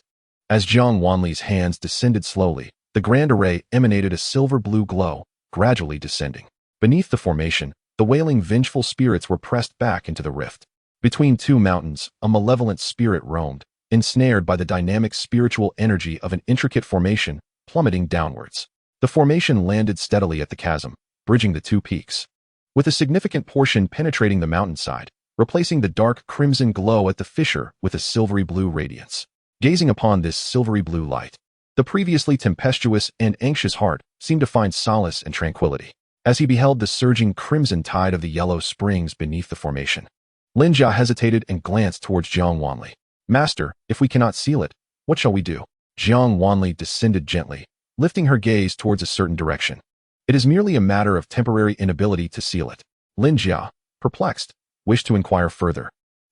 As Jiang Wanli's hands descended slowly, the grand array emanated a silver-blue glow, gradually descending. Beneath the formation, the wailing vengeful spirits were pressed back into the rift. Between two mountains, a malevolent spirit roamed, ensnared by the dynamic spiritual energy of an intricate formation plummeting downwards. The formation landed steadily at the chasm, bridging the two peaks, with a significant portion penetrating the mountainside, replacing the dark crimson glow at the fissure with a silvery blue radiance. Gazing upon this silvery blue light, the previously tempestuous and anxious heart seemed to find solace and tranquility as he beheld the surging crimson tide of the yellow springs beneath the formation. Lin Jia hesitated and glanced towards Jiang Wanli. Master, if we cannot seal it, what shall we do? Jiang Wanli descended gently, lifting her gaze towards a certain direction. It is merely a matter of temporary inability to seal it. Lin Jia, perplexed, wished to inquire further,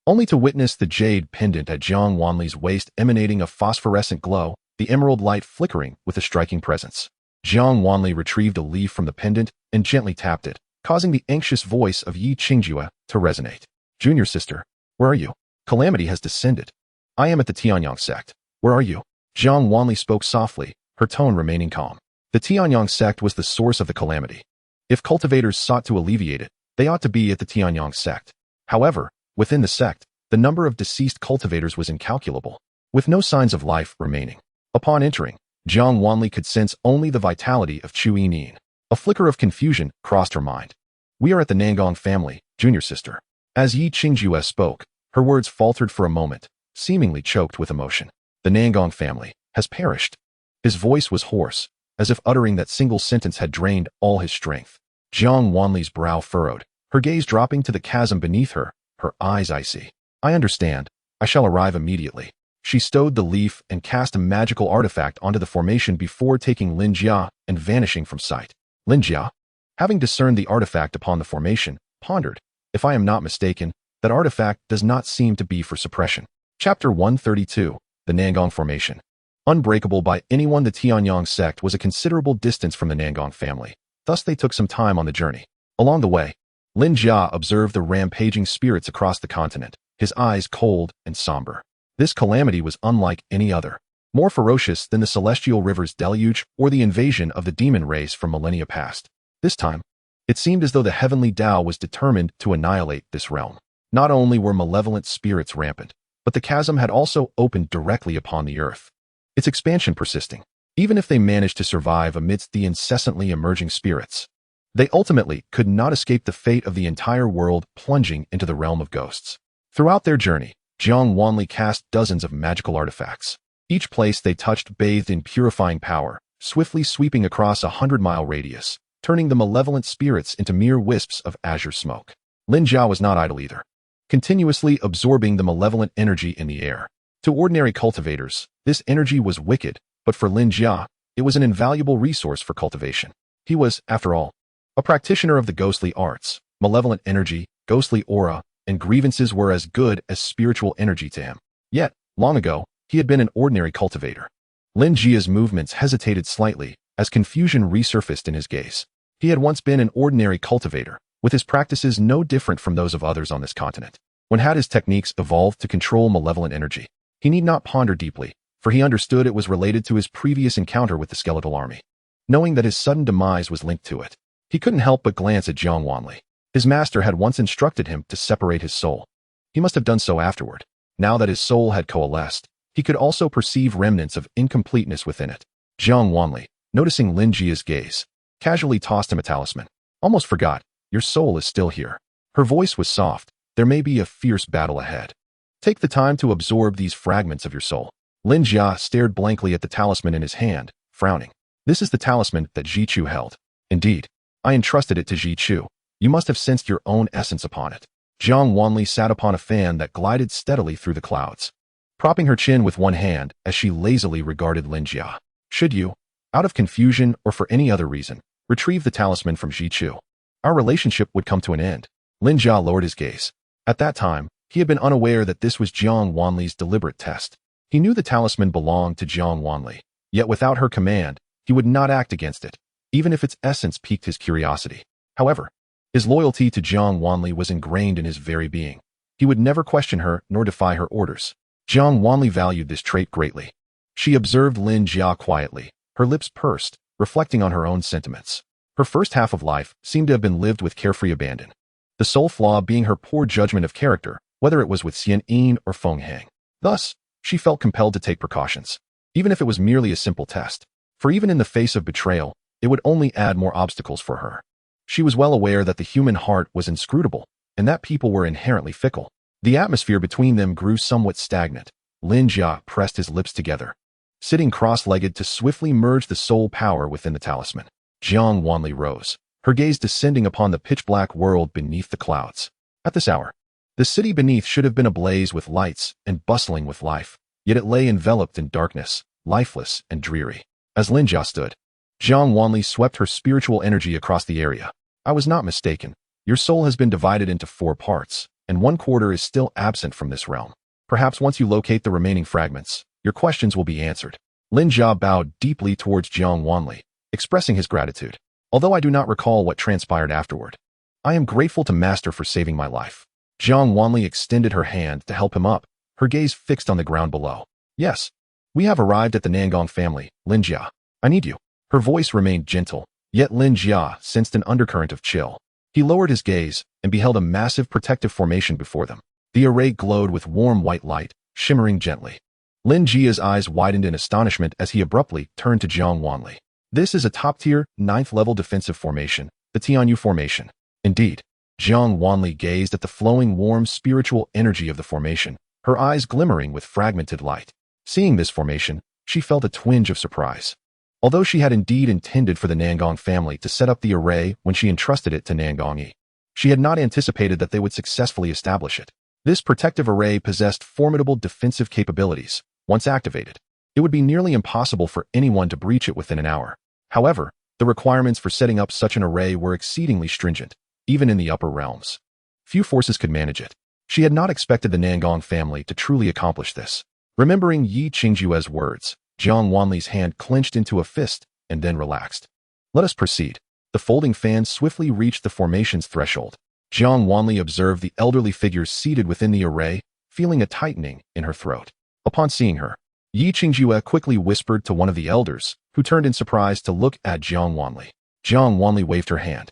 only to witness the jade pendant at Jiang Wanli's waist emanating a phosphorescent glow, the emerald light flickering with a striking presence. Jiang Wanli retrieved a leaf from the pendant and gently tapped it, causing the anxious voice of Yi Qingjue to resonate. Junior sister, where are you? Calamity has descended. I am at the Tianyang sect. Where are you? Jiang Wanli spoke softly, her tone remaining calm. The Tianyang sect was the source of the calamity. If cultivators sought to alleviate it, they ought to be at the Tianyang sect. However, within the sect, the number of deceased cultivators was incalculable, with no signs of life remaining. Upon entering, Jiang Wanli could sense only the vitality of Chu Yinin. A flicker of confusion crossed her mind. We are at the Nangong family, junior sister. As Yi Qingjue spoke, her words faltered for a moment, seemingly choked with emotion. The Nangong family has perished. His voice was hoarse, as if uttering that single sentence had drained all his strength. Jiang Wanli's brow furrowed, her gaze dropping to the chasm beneath her, her eyes icy. I understand. I shall arrive immediately. She stowed the leaf and cast a magical artifact onto the formation before taking Lin Jia and vanishing from sight. Lin Jia, having discerned the artifact upon the formation, pondered, if I am not mistaken, that artifact does not seem to be for suppression. Chapter 132, The Nangong Formation. Unbreakable by anyone, the Tianyang sect was a considerable distance from the Nangong family. Thus they took some time on the journey. Along the way, Lin Jia observed the rampaging spirits across the continent, his eyes cold and somber. This calamity was unlike any other, more ferocious than the celestial river's deluge or the invasion of the demon race from millennia past. This time, it seemed as though the Heavenly Dao was determined to annihilate this realm. Not only were malevolent spirits rampant, but the chasm had also opened directly upon the earth, its expansion persisting. Even if they managed to survive amidst the incessantly emerging spirits, they ultimately could not escape the fate of the entire world plunging into the realm of ghosts. Throughout their journey, Jiang Wanli cast dozens of magical artifacts. Each place they touched bathed in purifying power, swiftly sweeping across a 100-mile radius, turning the malevolent spirits into mere wisps of azure smoke. Lin Jia was not idle either, continuously absorbing the malevolent energy in the air. To ordinary cultivators, this energy was wicked, but for Lin Jia, it was an invaluable resource for cultivation. He was, after all, a practitioner of the ghostly arts. Malevolent energy, ghostly aura, and grievances were as good as spiritual energy to him. Yet, long ago, he had been an ordinary cultivator. Lin Jia's movements hesitated slightly as confusion resurfaced in his gaze. He had once been an ordinary cultivator, with his practices no different from those of others on this continent. When had his techniques evolved to control malevolent energy? He need not ponder deeply, for he understood it was related to his previous encounter with the skeletal army. Knowing that his sudden demise was linked to it, he couldn't help but glance at Jiang Wanli. His master had once instructed him to separate his soul. He must have done so afterward. Now that his soul had coalesced, he could also perceive remnants of incompleteness within it. Jiang Wanli, noticing Lin Jia's gaze, casually tossed him a talisman. Almost forgot, your soul is still here. Her voice was soft. There may be a fierce battle ahead. Take the time to absorb these fragments of your soul. Lin Jia stared blankly at the talisman in his hand, frowning. This is the talisman that Ji Chu held. Indeed, I entrusted it to Ji Chu. You must have sensed your own essence upon it. Jiang Wanli sat upon a fan that glided steadily through the clouds, propping her chin with one hand as she lazily regarded Lin Jia. Should you, out of confusion or for any other reason, retrieve the talisman from Ji Chu, our relationship would come to an end. Lin Jia lowered his gaze. At that time, he had been unaware that this was Jiang Wanli's deliberate test. He knew the talisman belonged to Jiang Wanli, yet without her command, he would not act against it, even if its essence piqued his curiosity. However, his loyalty to Jiang Wanli was ingrained in his very being. He would never question her nor defy her orders. Jiang Wanli valued this trait greatly. She observed Lin Jia quietly, her lips pursed, reflecting on her own sentiments. Her first half of life seemed to have been lived with carefree abandon, the sole flaw being her poor judgment of character, whether it was with Xian Yin or Feng Hang. Thus, she felt compelled to take precautions, even if it was merely a simple test. For even in the face of betrayal, it would only add more obstacles for her. She was well aware that the human heart was inscrutable, and that people were inherently fickle. The atmosphere between them grew somewhat stagnant. Lin Jia pressed his lips together, sitting cross-legged to swiftly merge the soul power within the talisman. Jiang Wanli rose, her gaze descending upon the pitch-black world beneath the clouds. At this hour, the city beneath should have been ablaze with lights and bustling with life, yet it lay enveloped in darkness, lifeless and dreary. As Lin Jia stood, Jiang Wanli swept her spiritual energy across the area. I was not mistaken. Your soul has been divided into 4 parts, and 1/4 is still absent from this realm. Perhaps once you locate the remaining fragments, your questions will be answered. Lin Jia bowed deeply towards Jiang Wanli, expressing his gratitude. Although I do not recall what transpired afterward, I am grateful to Master for saving my life. Jiang Wanli extended her hand to help him up, her gaze fixed on the ground below. Yes, we have arrived at the Nangong family, Lin Jia. I need you. Her voice remained gentle, yet Lin Jia sensed an undercurrent of chill. He lowered his gaze and beheld a massive protective formation before them. The array glowed with warm white light, shimmering gently. Lin Jia's eyes widened in astonishment as he abruptly turned to Jiang Wanli. This is a top-tier, 9th-level defensive formation, the Tianyu formation. Indeed, Jiang Wanli gazed at the flowing warm spiritual energy of the formation, her eyes glimmering with fragmented light. Seeing this formation, she felt a twinge of surprise. Although she had indeed intended for the Nangong family to set up the array when she entrusted it to Nangong Yi, she had not anticipated that they would successfully establish it. This protective array possessed formidable defensive capabilities. Once activated, it would be nearly impossible for anyone to breach it within an hour. However, the requirements for setting up such an array were exceedingly stringent, even in the upper realms. Few forces could manage it. She had not expected the Nangong family to truly accomplish this. Remembering Yi Qingjue's words, Jiang Wanli's hand clenched into a fist and then relaxed. Let us proceed. The folding fan swiftly reached the formation's threshold. Jiang Wanli observed the elderly figure seated within the array, feeling a tightening in her throat. Upon seeing her, Yi Qingjue quickly whispered to one of the elders, who turned in surprise to look at Jiang Wanli. Jiang Wanli waved her hand,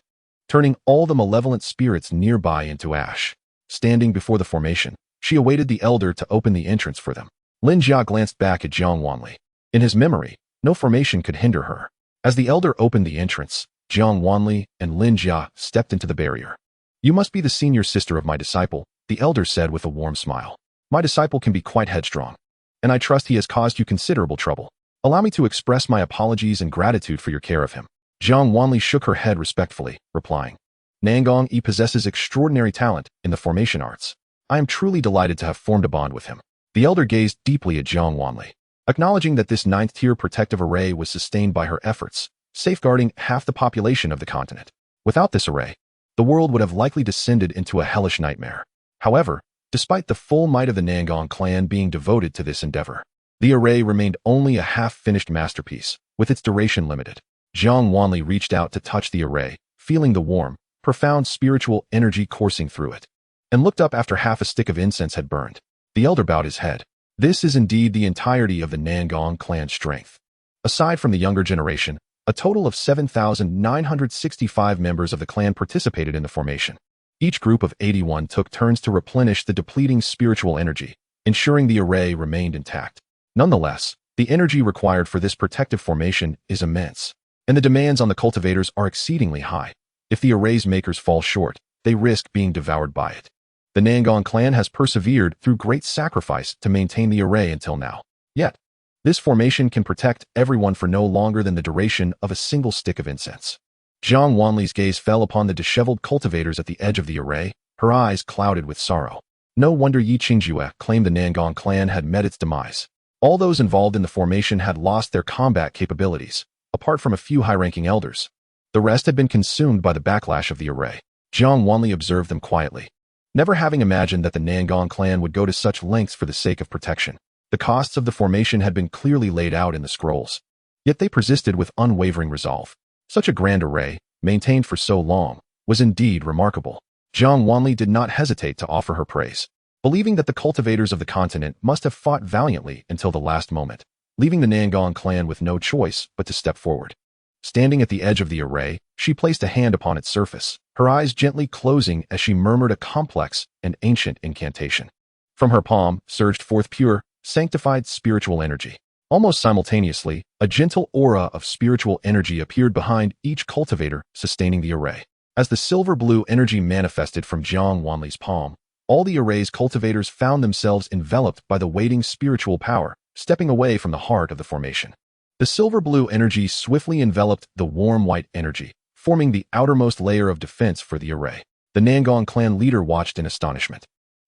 turning all the malevolent spirits nearby into ash. Standing before the formation, she awaited the elder to open the entrance for them. Lin Jia glanced back at Jiang Wanli. In his memory, no formation could hinder her. As the elder opened the entrance, Jiang Wanli and Lin Jia stepped into the barrier. "You must be the senior sister of my disciple," the elder said with a warm smile. "My disciple can be quite headstrong, and I trust he has caused you considerable trouble. Allow me to express my apologies and gratitude for your care of him." Jiang Wanli shook her head respectfully, replying, "Nangong Yi possesses extraordinary talent in the formation arts. I am truly delighted to have formed a bond with him." The elder gazed deeply at Jiang Wanli, acknowledging that this ninth-tier protective array was sustained by her efforts, safeguarding half the population of the continent. Without this array, the world would have likely descended into a hellish nightmare. However, despite the full might of the Nangong clan being devoted to this endeavor, the array remained only a half-finished masterpiece, with its duration limited. Jiang Wanli reached out to touch the array, feeling the warm, profound spiritual energy coursing through it, and looked up after half a stick of incense had burned. The elder bowed his head. This is indeed the entirety of the Nangong clan's strength. Aside from the younger generation, a total of 7,965 members of the clan participated in the formation. Each group of 81 took turns to replenish the depleting spiritual energy, ensuring the array remained intact. Nonetheless, the energy required for this protective formation is immense, and the demands on the cultivators are exceedingly high. If the array's makers fall short, they risk being devoured by it. The Nangong clan has persevered through great sacrifice to maintain the array until now. Yet, this formation can protect everyone for no longer than the duration of a single stick of incense. Jiang Wanli's gaze fell upon the disheveled cultivators at the edge of the array, her eyes clouded with sorrow. No wonder Yi Qingjue claimed the Nangong clan had met its demise. All those involved in the formation had lost their combat capabilities, apart from a few high-ranking elders. The rest had been consumed by the backlash of the array. Jiang Wanli observed them quietly, never having imagined that the Nangong clan would go to such lengths for the sake of protection. The costs of the formation had been clearly laid out in the scrolls, yet they persisted with unwavering resolve. Such a grand array, maintained for so long, was indeed remarkable. Jiang Wanli did not hesitate to offer her praise, believing that the cultivators of the continent must have fought valiantly until the last moment, leaving the Nangong clan with no choice but to step forward. Standing at the edge of the array, she placed a hand upon its surface, her eyes gently closing as she murmured a complex and ancient incantation. From her palm surged forth pure, sanctified spiritual energy. Almost simultaneously, a gentle aura of spiritual energy appeared behind each cultivator sustaining the array. As the silver-blue energy manifested from Jiang Wanli's palm, all the array's cultivators found themselves enveloped by the waiting spiritual power, stepping away from the heart of the formation. The silver-blue energy swiftly enveloped the warm white energy, forming the outermost layer of defense for the array. The Nangong clan leader watched in astonishment.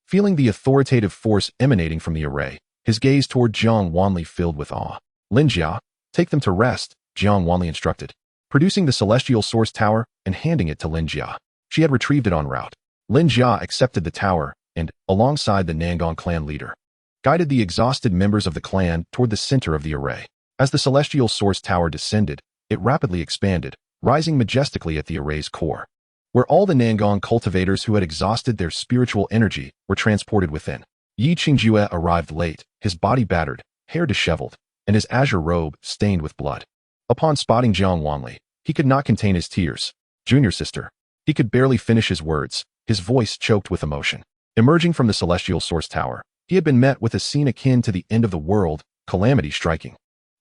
Feeling the authoritative force emanating from the array, his gaze toward Jiang Wanli filled with awe. "Lin Jia, take them to rest," Jiang Wanli instructed, producing the celestial source tower and handing it to Lin Jia. She had retrieved it en route. Lin Jia accepted the tower and, alongside the Nangong clan leader, guided the exhausted members of the clan toward the center of the array. As the celestial source tower descended, it rapidly expanded, rising majestically at the array's core, where all the Nangong cultivators who had exhausted their spiritual energy were transported within. Yi Qingjue arrived late, his body battered, hair disheveled, and his azure robe stained with blood. Upon spotting Jiang Wanli, he could not contain his tears. "Junior sister." He could barely finish his words, his voice choked with emotion. Emerging from the celestial source tower, he had been met with a scene akin to the end of the world, calamity striking.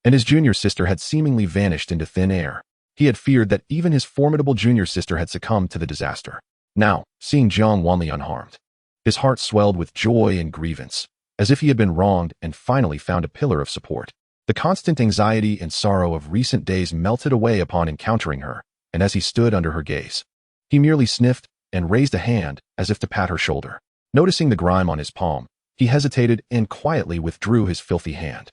And his junior sister had seemingly vanished into thin air. He had feared that even his formidable junior sister had succumbed to the disaster. Now, seeing Jiang Wanli unharmed, his heart swelled with joy and grievance, as if he had been wronged and finally found a pillar of support. The constant anxiety and sorrow of recent days melted away upon encountering her, and as he stood under her gaze, he merely sniffed and raised a hand as if to pat her shoulder. Noticing the grime on his palm, he hesitated and quietly withdrew his filthy hand.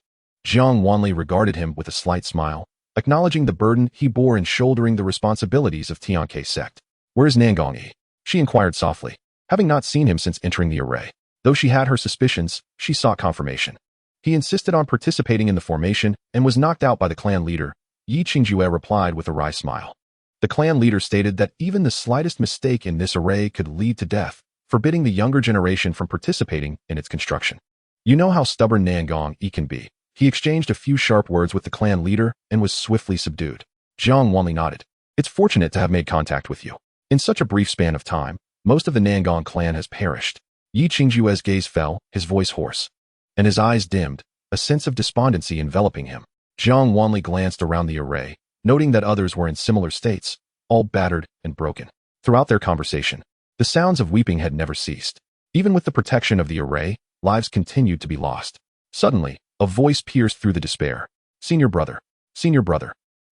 Jiang Wanli regarded him with a slight smile, acknowledging the burden he bore in shouldering the responsibilities of Tianke sect. "Where is Nangong Yi?" she inquired softly, having not seen him since entering the array. Though she had her suspicions, she sought confirmation. He insisted on participating in the formation and was knocked out by the clan leader. Yi Qingjue replied with a wry smile. The clan leader stated that even the slightest mistake in this array could lead to death, forbidding the younger generation from participating in its construction. You know how stubborn Nangong Yi can be. He exchanged a few sharp words with the clan leader and was swiftly subdued. Jiang Wanli nodded. It's fortunate to have made contact with you. In such a brief span of time, most of the Nangong clan has perished. Yi Qingjue's gaze fell, his voice hoarse, and his eyes dimmed, a sense of despondency enveloping him. Jiang Wanli glanced around the array, noting that others were in similar states, all battered and broken. Throughout their conversation, the sounds of weeping had never ceased. Even with the protection of the array, lives continued to be lost. Suddenly, a voice pierced through the despair. Senior brother,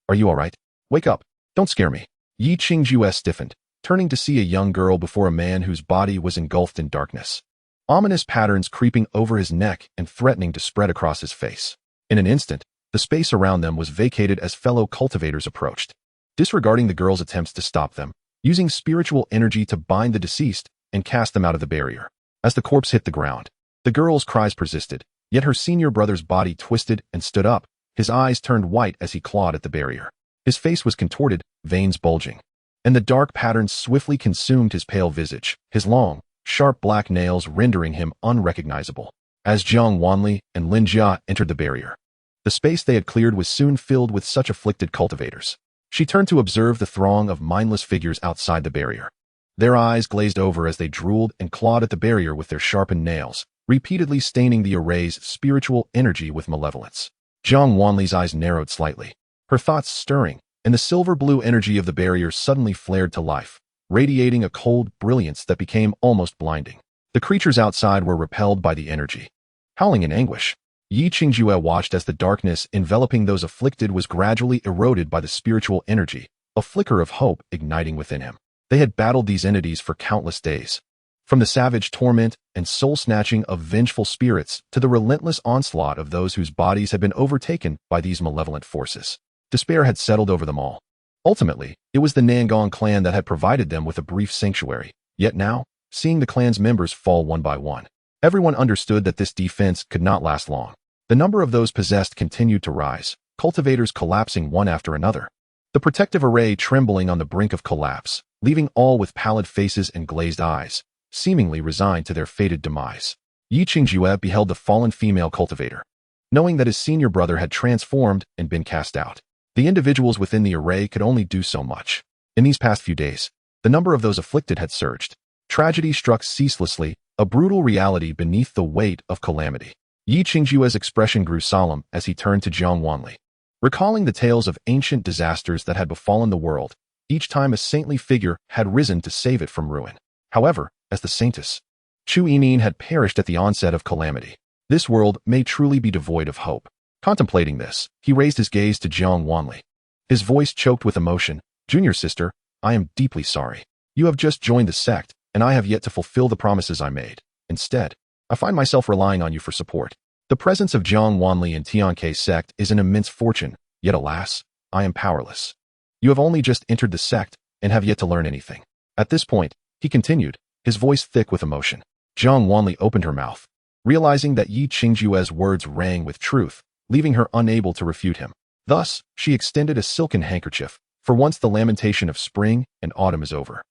are you all right? Wake up, don't scare me. Yi Qingjue stiffened, turning to see a young girl before a man whose body was engulfed in darkness. Ominous patterns creeping over his neck and threatening to spread across his face. In an instant, the space around them was vacated as fellow cultivators approached. Disregarding the girl's attempts to stop them, using spiritual energy to bind the deceased and cast them out of the barrier. As the corpse hit the ground, the girl's cries persisted, yet her senior brother's body twisted and stood up, his eyes turned white as he clawed at the barrier. His face was contorted, veins bulging, and the dark patterns swiftly consumed his pale visage, his long, sharp black nails rendering him unrecognizable. As Jiang Wanli and Lin Jia entered the barrier, the space they had cleared was soon filled with such afflicted cultivators. She turned to observe the throng of mindless figures outside the barrier. Their eyes glazed over as they drooled and clawed at the barrier with their sharpened nails, repeatedly staining the array's spiritual energy with malevolence. Jiang Wanli's eyes narrowed slightly, her thoughts stirring, and the silver-blue energy of the barrier suddenly flared to life, radiating a cold brilliance that became almost blinding. The creatures outside were repelled by the energy. Howling in anguish, Yi Qingjue watched as the darkness enveloping those afflicted was gradually eroded by the spiritual energy, a flicker of hope igniting within him. They had battled these entities for countless days. From the savage torment and soul-snatching of vengeful spirits to the relentless onslaught of those whose bodies had been overtaken by these malevolent forces. Despair had settled over them all. Ultimately, it was the Nangong clan that had provided them with a brief sanctuary. Yet now, seeing the clan's members fall one by one, everyone understood that this defense could not last long. The number of those possessed continued to rise, cultivators collapsing one after another. The protective array trembling on the brink of collapse, leaving all with pallid faces and glazed eyes, seemingly resigned to their fated demise. Yi Qingjue beheld the fallen female cultivator, knowing that his senior brother had transformed and been cast out. The individuals within the array could only do so much. In these past few days, the number of those afflicted had surged. Tragedy struck ceaselessly, a brutal reality beneath the weight of calamity. Yi Qingjue's expression grew solemn as he turned to Jiang Wanli. Recalling the tales of ancient disasters that had befallen the world, each time a saintly figure had risen to save it from ruin. However, as the Saintess, Chu Yinin had perished at the onset of calamity. This world may truly be devoid of hope. Contemplating this, he raised his gaze to Jiang Wanli. His voice choked with emotion. Junior sister, I am deeply sorry. You have just joined the sect, and I have yet to fulfill the promises I made. Instead, I find myself relying on you for support. The presence of Jiang Wanli in Tianke's sect is an immense fortune, yet alas, I am powerless. You have only just entered the sect and have yet to learn anything. At this point, he continued, his voice thick with emotion. Jiang Wanli opened her mouth, realizing that Yi Qingjue's words rang with truth, leaving her unable to refute him. Thus, she extended a silken handkerchief, for once the lamentation of spring and autumn is over.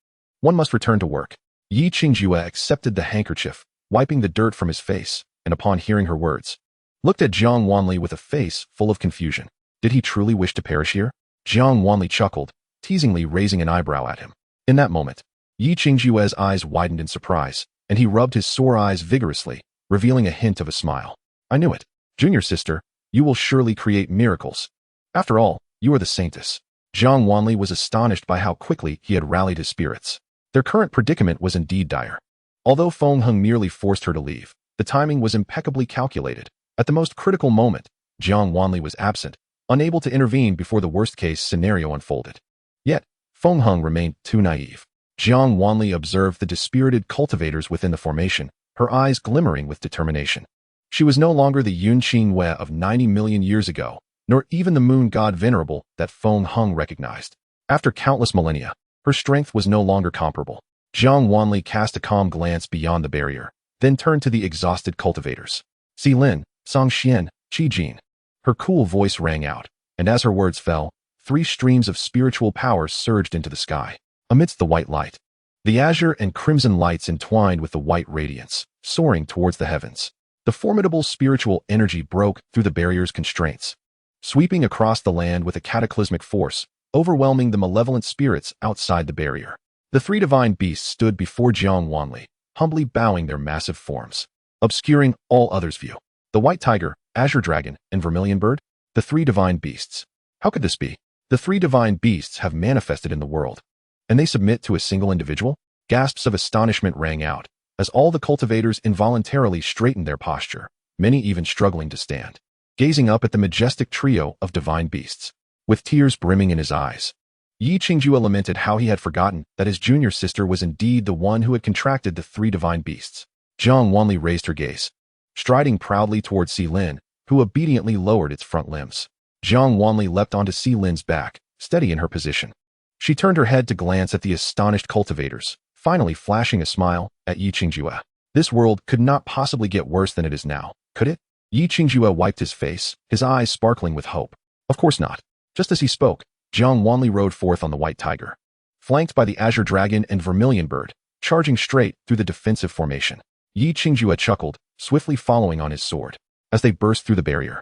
One must return to work. Yi Qingjue accepted the handkerchief, wiping the dirt from his face, and upon hearing her words, looked at Jiang Wanli with a face full of confusion. Did he truly wish to perish here? Jiang Wanli chuckled, teasingly raising an eyebrow at him. In that moment, Yi Qingjue's eyes widened in surprise, and he rubbed his sore eyes vigorously, revealing a hint of a smile. I knew it. Junior sister, you will surely create miracles. After all, you are the Saintess. Jiang Wanli was astonished by how quickly he had rallied his spirits. Their current predicament was indeed dire. Although Feng Heng merely forced her to leave, the timing was impeccably calculated. At the most critical moment, Jiang Wanli was absent, unable to intervene before the worst-case scenario unfolded. Yet, Feng Heng remained too naive. Jiang Wanli observed the dispirited cultivators within the formation, her eyes glimmering with determination. She was no longer the Yun Qingwei of 90 million years ago, nor even the moon god venerable that Feng Heng recognized. After countless millennia, her strength was no longer comparable. Jiang Wanli cast a calm glance beyond the barrier, then turned to the exhausted cultivators. Xilin, Songxian, Qijin. Her cool voice rang out, and as her words fell, three streams of spiritual power surged into the sky. Amidst the white light, the azure and crimson lights entwined with the white radiance, soaring towards the heavens. The formidable spiritual energy broke through the barrier's constraints, sweeping across the land with a cataclysmic force, overwhelming the malevolent spirits outside the barrier. The three divine beasts stood before Jiang Wanli, humbly bowing their massive forms, obscuring all others' view. The white tiger, azure dragon, and vermilion bird, the three divine beasts. How could this be? The three divine beasts have manifested in the world, and they submit to a single individual? Gasps of astonishment rang out, as all the cultivators involuntarily straightened their posture, many even struggling to stand, gazing up at the majestic trio of divine beasts. With tears brimming in his eyes, Xianxiaaudiobooks lamented how he had forgotten that his junior sister was indeed the one who had contracted the three divine beasts. Jiang Wanli raised her gaze, striding proudly toward Lin, who obediently lowered its front limbs. Jiang Wanli leapt onto Lin's back, steady in her position. She turned her head to glance at the astonished cultivators, finally flashing a smile at Xianxiaaudiobooks. This world could not possibly get worse than it is now, could it? Xianxiaaudiobooks wiped his face, his eyes sparkling with hope. Of course not. Just as he spoke, Jiang Wanli rode forth on the white tiger, flanked by the azure dragon and vermilion bird, charging straight through the defensive formation. Xianxiaaudiobooks chuckled, swiftly following on his sword. As they burst through the barrier,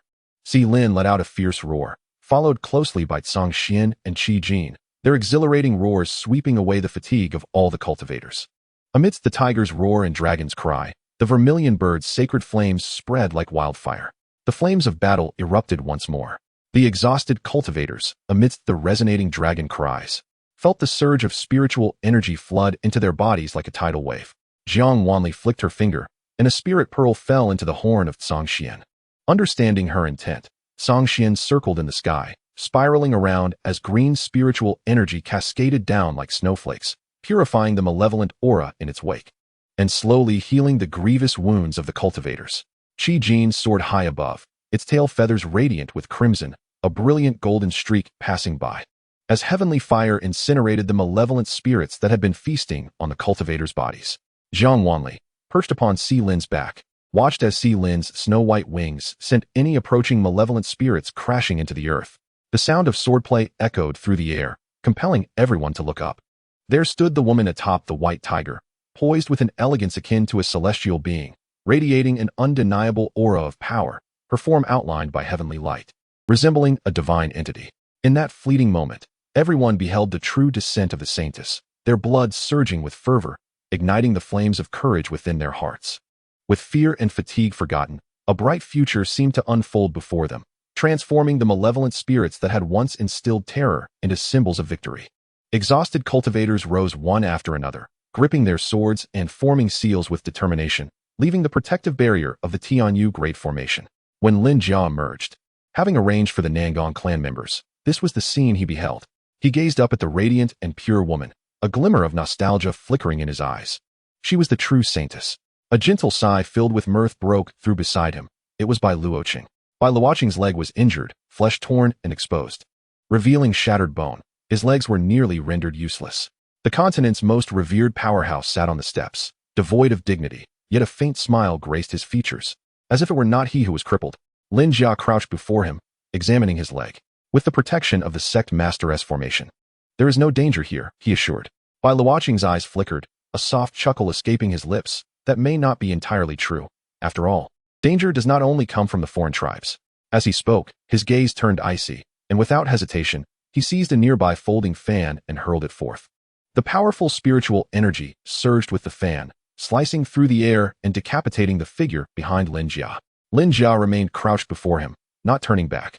Lin let out a fierce roar, followed closely by Xianxian and Qi Jin, their exhilarating roars sweeping away the fatigue of all the cultivators. Amidst the tiger's roar and dragon's cry, the vermilion bird's sacred flames spread like wildfire. The flames of battle erupted once more. The exhausted cultivators, amidst the resonating dragon cries, felt the surge of spiritual energy flood into their bodies like a tidal wave. Jiang Wanli flicked her finger, and a spirit pearl fell into the horn of Xianxian. Understanding her intent, Xianxian circled in the sky, spiraling around as green spiritual energy cascaded down like snowflakes, purifying the malevolent aura in its wake, and slowly healing the grievous wounds of the cultivators. Qi Jin soared high above, its tail feathers radiant with crimson, a brilliant golden streak passing by, as heavenly fire incinerated the malevolent spirits that had been feasting on the cultivators' bodies. Jiang Wanli, perched upon Lin's back, watched as Lin's snow-white wings sent any approaching malevolent spirits crashing into the earth. The sound of swordplay echoed through the air, compelling everyone to look up. There stood the woman atop the white tiger, poised with an elegance akin to a celestial being, radiating an undeniable aura of power, her form outlined by heavenly light, resembling a divine entity. In that fleeting moment, everyone beheld the true descent of the Saintess, their blood surging with fervor, igniting the flames of courage within their hearts. With fear and fatigue forgotten, a bright future seemed to unfold before them, transforming the malevolent spirits that had once instilled terror into symbols of victory. Exhausted cultivators rose one after another, gripping their swords and forming seals with determination, leaving the protective barrier of the Tianyu Great Formation. When Lin Jia emerged, having arranged for the Nangang clan members, this was the scene he beheld. He gazed up at the radiant and pure woman, a glimmer of nostalgia flickering in his eyes. She was the true Saintess. A gentle sigh filled with mirth broke through beside him. It was Bai Luoqing. Bai Luoqing's leg was injured, flesh torn and exposed, revealing shattered bone. His legs were nearly rendered useless. The continent's most revered powerhouse sat on the steps, devoid of dignity, yet a faint smile graced his features. As if it were not he who was crippled, Lin Jia crouched before him, examining his leg. With the protection of the sect masteress formation, there is no danger here, he assured. Bai Luoqing's eyes flickered, a soft chuckle escaping his lips. That may not be entirely true. After all, danger does not only come from the foreign tribes. As he spoke, his gaze turned icy, and without hesitation, he seized a nearby folding fan and hurled it forth. The powerful spiritual energy surged with the fan, slicing through the air and decapitating the figure behind Lin Jia. Lin Jia remained crouched before him, not turning back.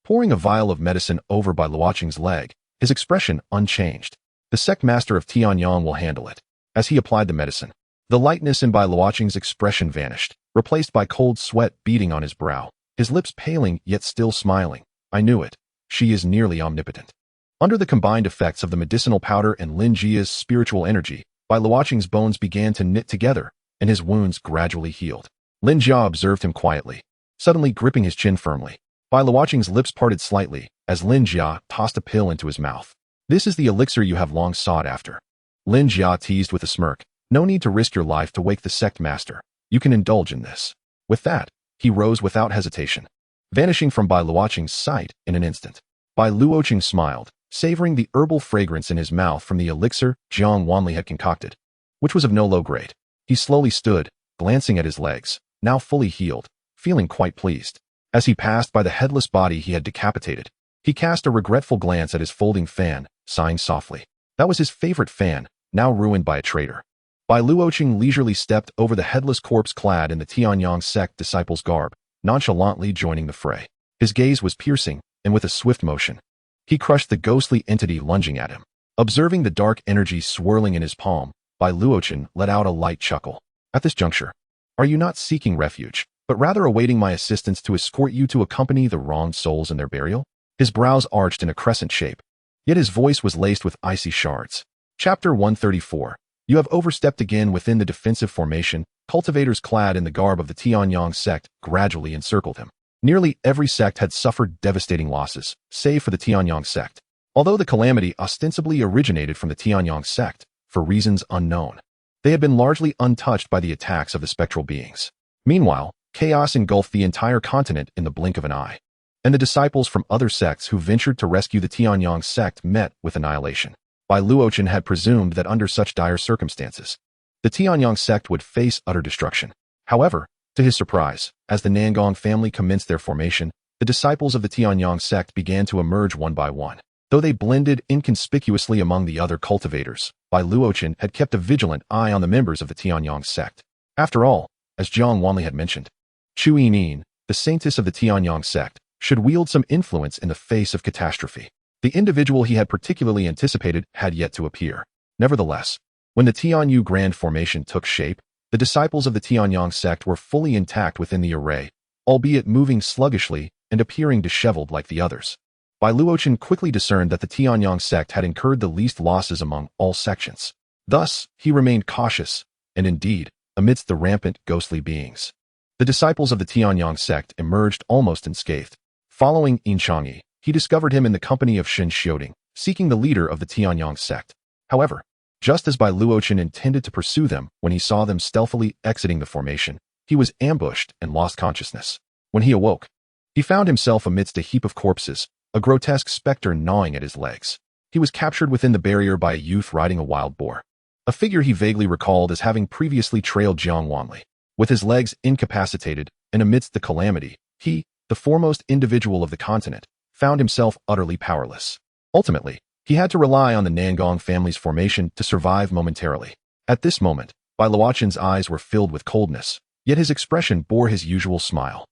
Pouring a vial of medicine over Bai Luoqing's leg, his expression unchanged. The sect master of Tianyang will handle it. As he applied the medicine, the lightness in Bai Luoqing's expression vanished, replaced by cold sweat beading on his brow, his lips paling yet still smiling. I knew it. She is nearly omnipotent. Under the combined effects of the medicinal powder and Lin Jia's spiritual energy, Bai Luoqing's bones began to knit together, and his wounds gradually healed. Lin Jia observed him quietly, suddenly gripping his chin firmly. Bai Luoqing's lips parted slightly, as Lin Jia tossed a pill into his mouth. This is the elixir you have long sought after. Lin Jia teased with a smirk. No need to risk your life to wake the sect master. You can indulge in this. With that, he rose without hesitation, vanishing from Bai Luoqing's sight in an instant. Bai Luocheng smiled, savoring the herbal fragrance in his mouth from the elixir Jiang Wanli had concocted, which was of no low grade. He slowly stood, glancing at his legs, now fully healed, feeling quite pleased. As he passed by the headless body he had decapitated, he cast a regretful glance at his folding fan, sighing softly. That was his favorite fan, now ruined by a traitor. Bai Luocheng leisurely stepped over the headless corpse clad in the Tianyang sect disciple's garb, nonchalantly joining the fray. His gaze was piercing, and with a swift motion, he crushed the ghostly entity lunging at him. Observing the dark energy swirling in his palm, Bai Luocheng let out a light chuckle. At this juncture, are you not seeking refuge, but rather awaiting my assistance to escort you to accompany the wronged souls in their burial? His brows arched in a crescent shape, yet his voice was laced with icy shards. Chapter 134. You have overstepped again within the defensive formation. Cultivators clad in the garb of the Tianyang sect gradually encircled him. Nearly every sect had suffered devastating losses, save for the Tianyang sect. Although the calamity ostensibly originated from the Tianyang sect, for reasons unknown, they had been largely untouched by the attacks of the spectral beings. Meanwhile, chaos engulfed the entire continent in the blink of an eye, and the disciples from other sects who ventured to rescue the Tianyang sect met with annihilation. Bai Luocheng had presumed that under such dire circumstances, the Tianyang sect would face utter destruction. However, to his surprise, as the Nangong family commenced their formation, the disciples of the Tianyang sect began to emerge one by one. Though they blended inconspicuously among the other cultivators, Bai Luocheng had kept a vigilant eye on the members of the Tianyang sect. After all, as Jiang Wanli had mentioned, Chu Yinin, the Saintess of the Tianyang sect, should wield some influence in the face of catastrophe. The individual he had particularly anticipated had yet to appear. Nevertheless, when the Tianyu Grand Formation took shape, the disciples of the Tianyang sect were fully intact within the array, albeit moving sluggishly and appearing disheveled like the others. Bai Luocheng quickly discerned that the Tianyang sect had incurred the least losses among all sections. Thus, he remained cautious, and indeed, amidst the rampant ghostly beings, the disciples of the Tianyang sect emerged almost unscathed. Following Yinshangi, he discovered him in the company of Shen Xiaoding, seeking the leader of the Tianyang sect. However, just as Bai Luocheng intended to pursue them when he saw them stealthily exiting the formation, he was ambushed and lost consciousness. When he awoke, he found himself amidst a heap of corpses, a grotesque specter gnawing at his legs. He was captured within the barrier by a youth riding a wild boar, a figure he vaguely recalled as having previously trailed Jiang Wanli. With his legs incapacitated and amidst the calamity, he, the foremost individual of the continent, found himself utterly powerless. Ultimately, he had to rely on the Nangong family's formation to survive momentarily. At this moment, Bai Luocheng's eyes were filled with coldness, yet his expression bore his usual smile.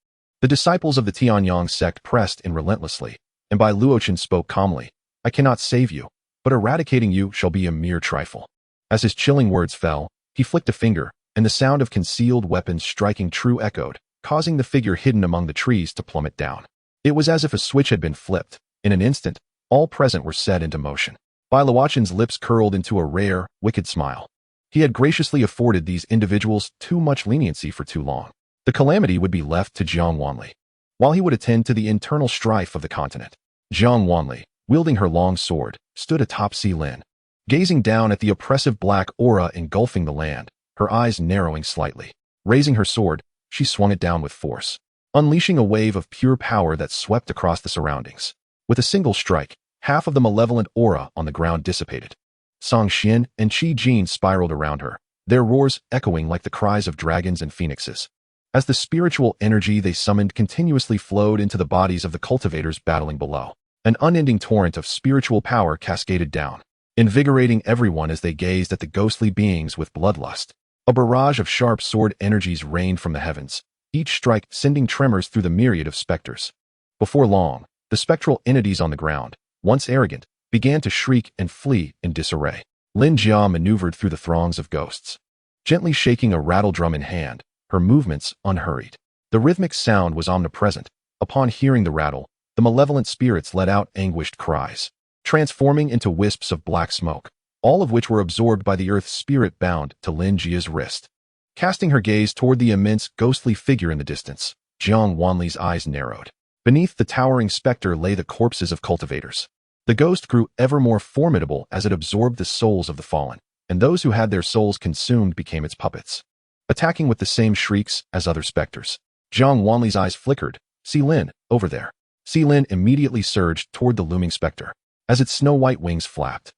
The disciples of the Tianyang sect pressed in relentlessly, and Bai Luocheng spoke calmly. I cannot save you, but eradicating you shall be a mere trifle. As his chilling words fell, he flicked a finger, and the sound of concealed weapons striking true echoed, causing the figure hidden among the trees to plummet down. It was as if a switch had been flipped. In an instant, all present were set into motion. Bai Luocheng's lips curled into a rare, wicked smile. He had graciously afforded these individuals too much leniency for too long. The calamity would be left to Jiang Wanli, while he would attend to the internal strife of the continent. Jiang Wanli, wielding her long sword, stood atop Lin, gazing down at the oppressive black aura engulfing the land, her eyes narrowing slightly. Raising her sword, she swung it down with force, unleashing a wave of pure power that swept across the surroundings. With a single strike, half of the malevolent aura on the ground dissipated. Song Xin and Qi Jin spiraled around her, their roars echoing like the cries of dragons and phoenixes, as the spiritual energy they summoned continuously flowed into the bodies of the cultivators battling below. An unending torrent of spiritual power cascaded down, invigorating everyone as they gazed at the ghostly beings with bloodlust. A barrage of sharp sword energies rained from the heavens, each strike sending tremors through the myriad of specters. Before long, the spectral entities on the ground, once arrogant, began to shriek and flee in disarray. Lin Jia maneuvered through the throngs of ghosts, gently shaking a rattle drum in hand, her movements unhurried. The rhythmic sound was omnipresent. Upon hearing the rattle, the malevolent spirits let out anguished cries, transforming into wisps of black smoke, all of which were absorbed by the earth spirit bound to Lin Jia's wrist. Casting her gaze toward the immense ghostly figure in the distance, Jiang Wanli's eyes narrowed. Beneath the towering specter lay the corpses of cultivators. The ghost grew ever more formidable as it absorbed the souls of the fallen, and those who had their souls consumed became its puppets, attacking with the same shrieks as other specters. Jiang Wanli's eyes flickered. See Lin, over there. Lin immediately surged toward the looming specter. As its snow-white wings flapped,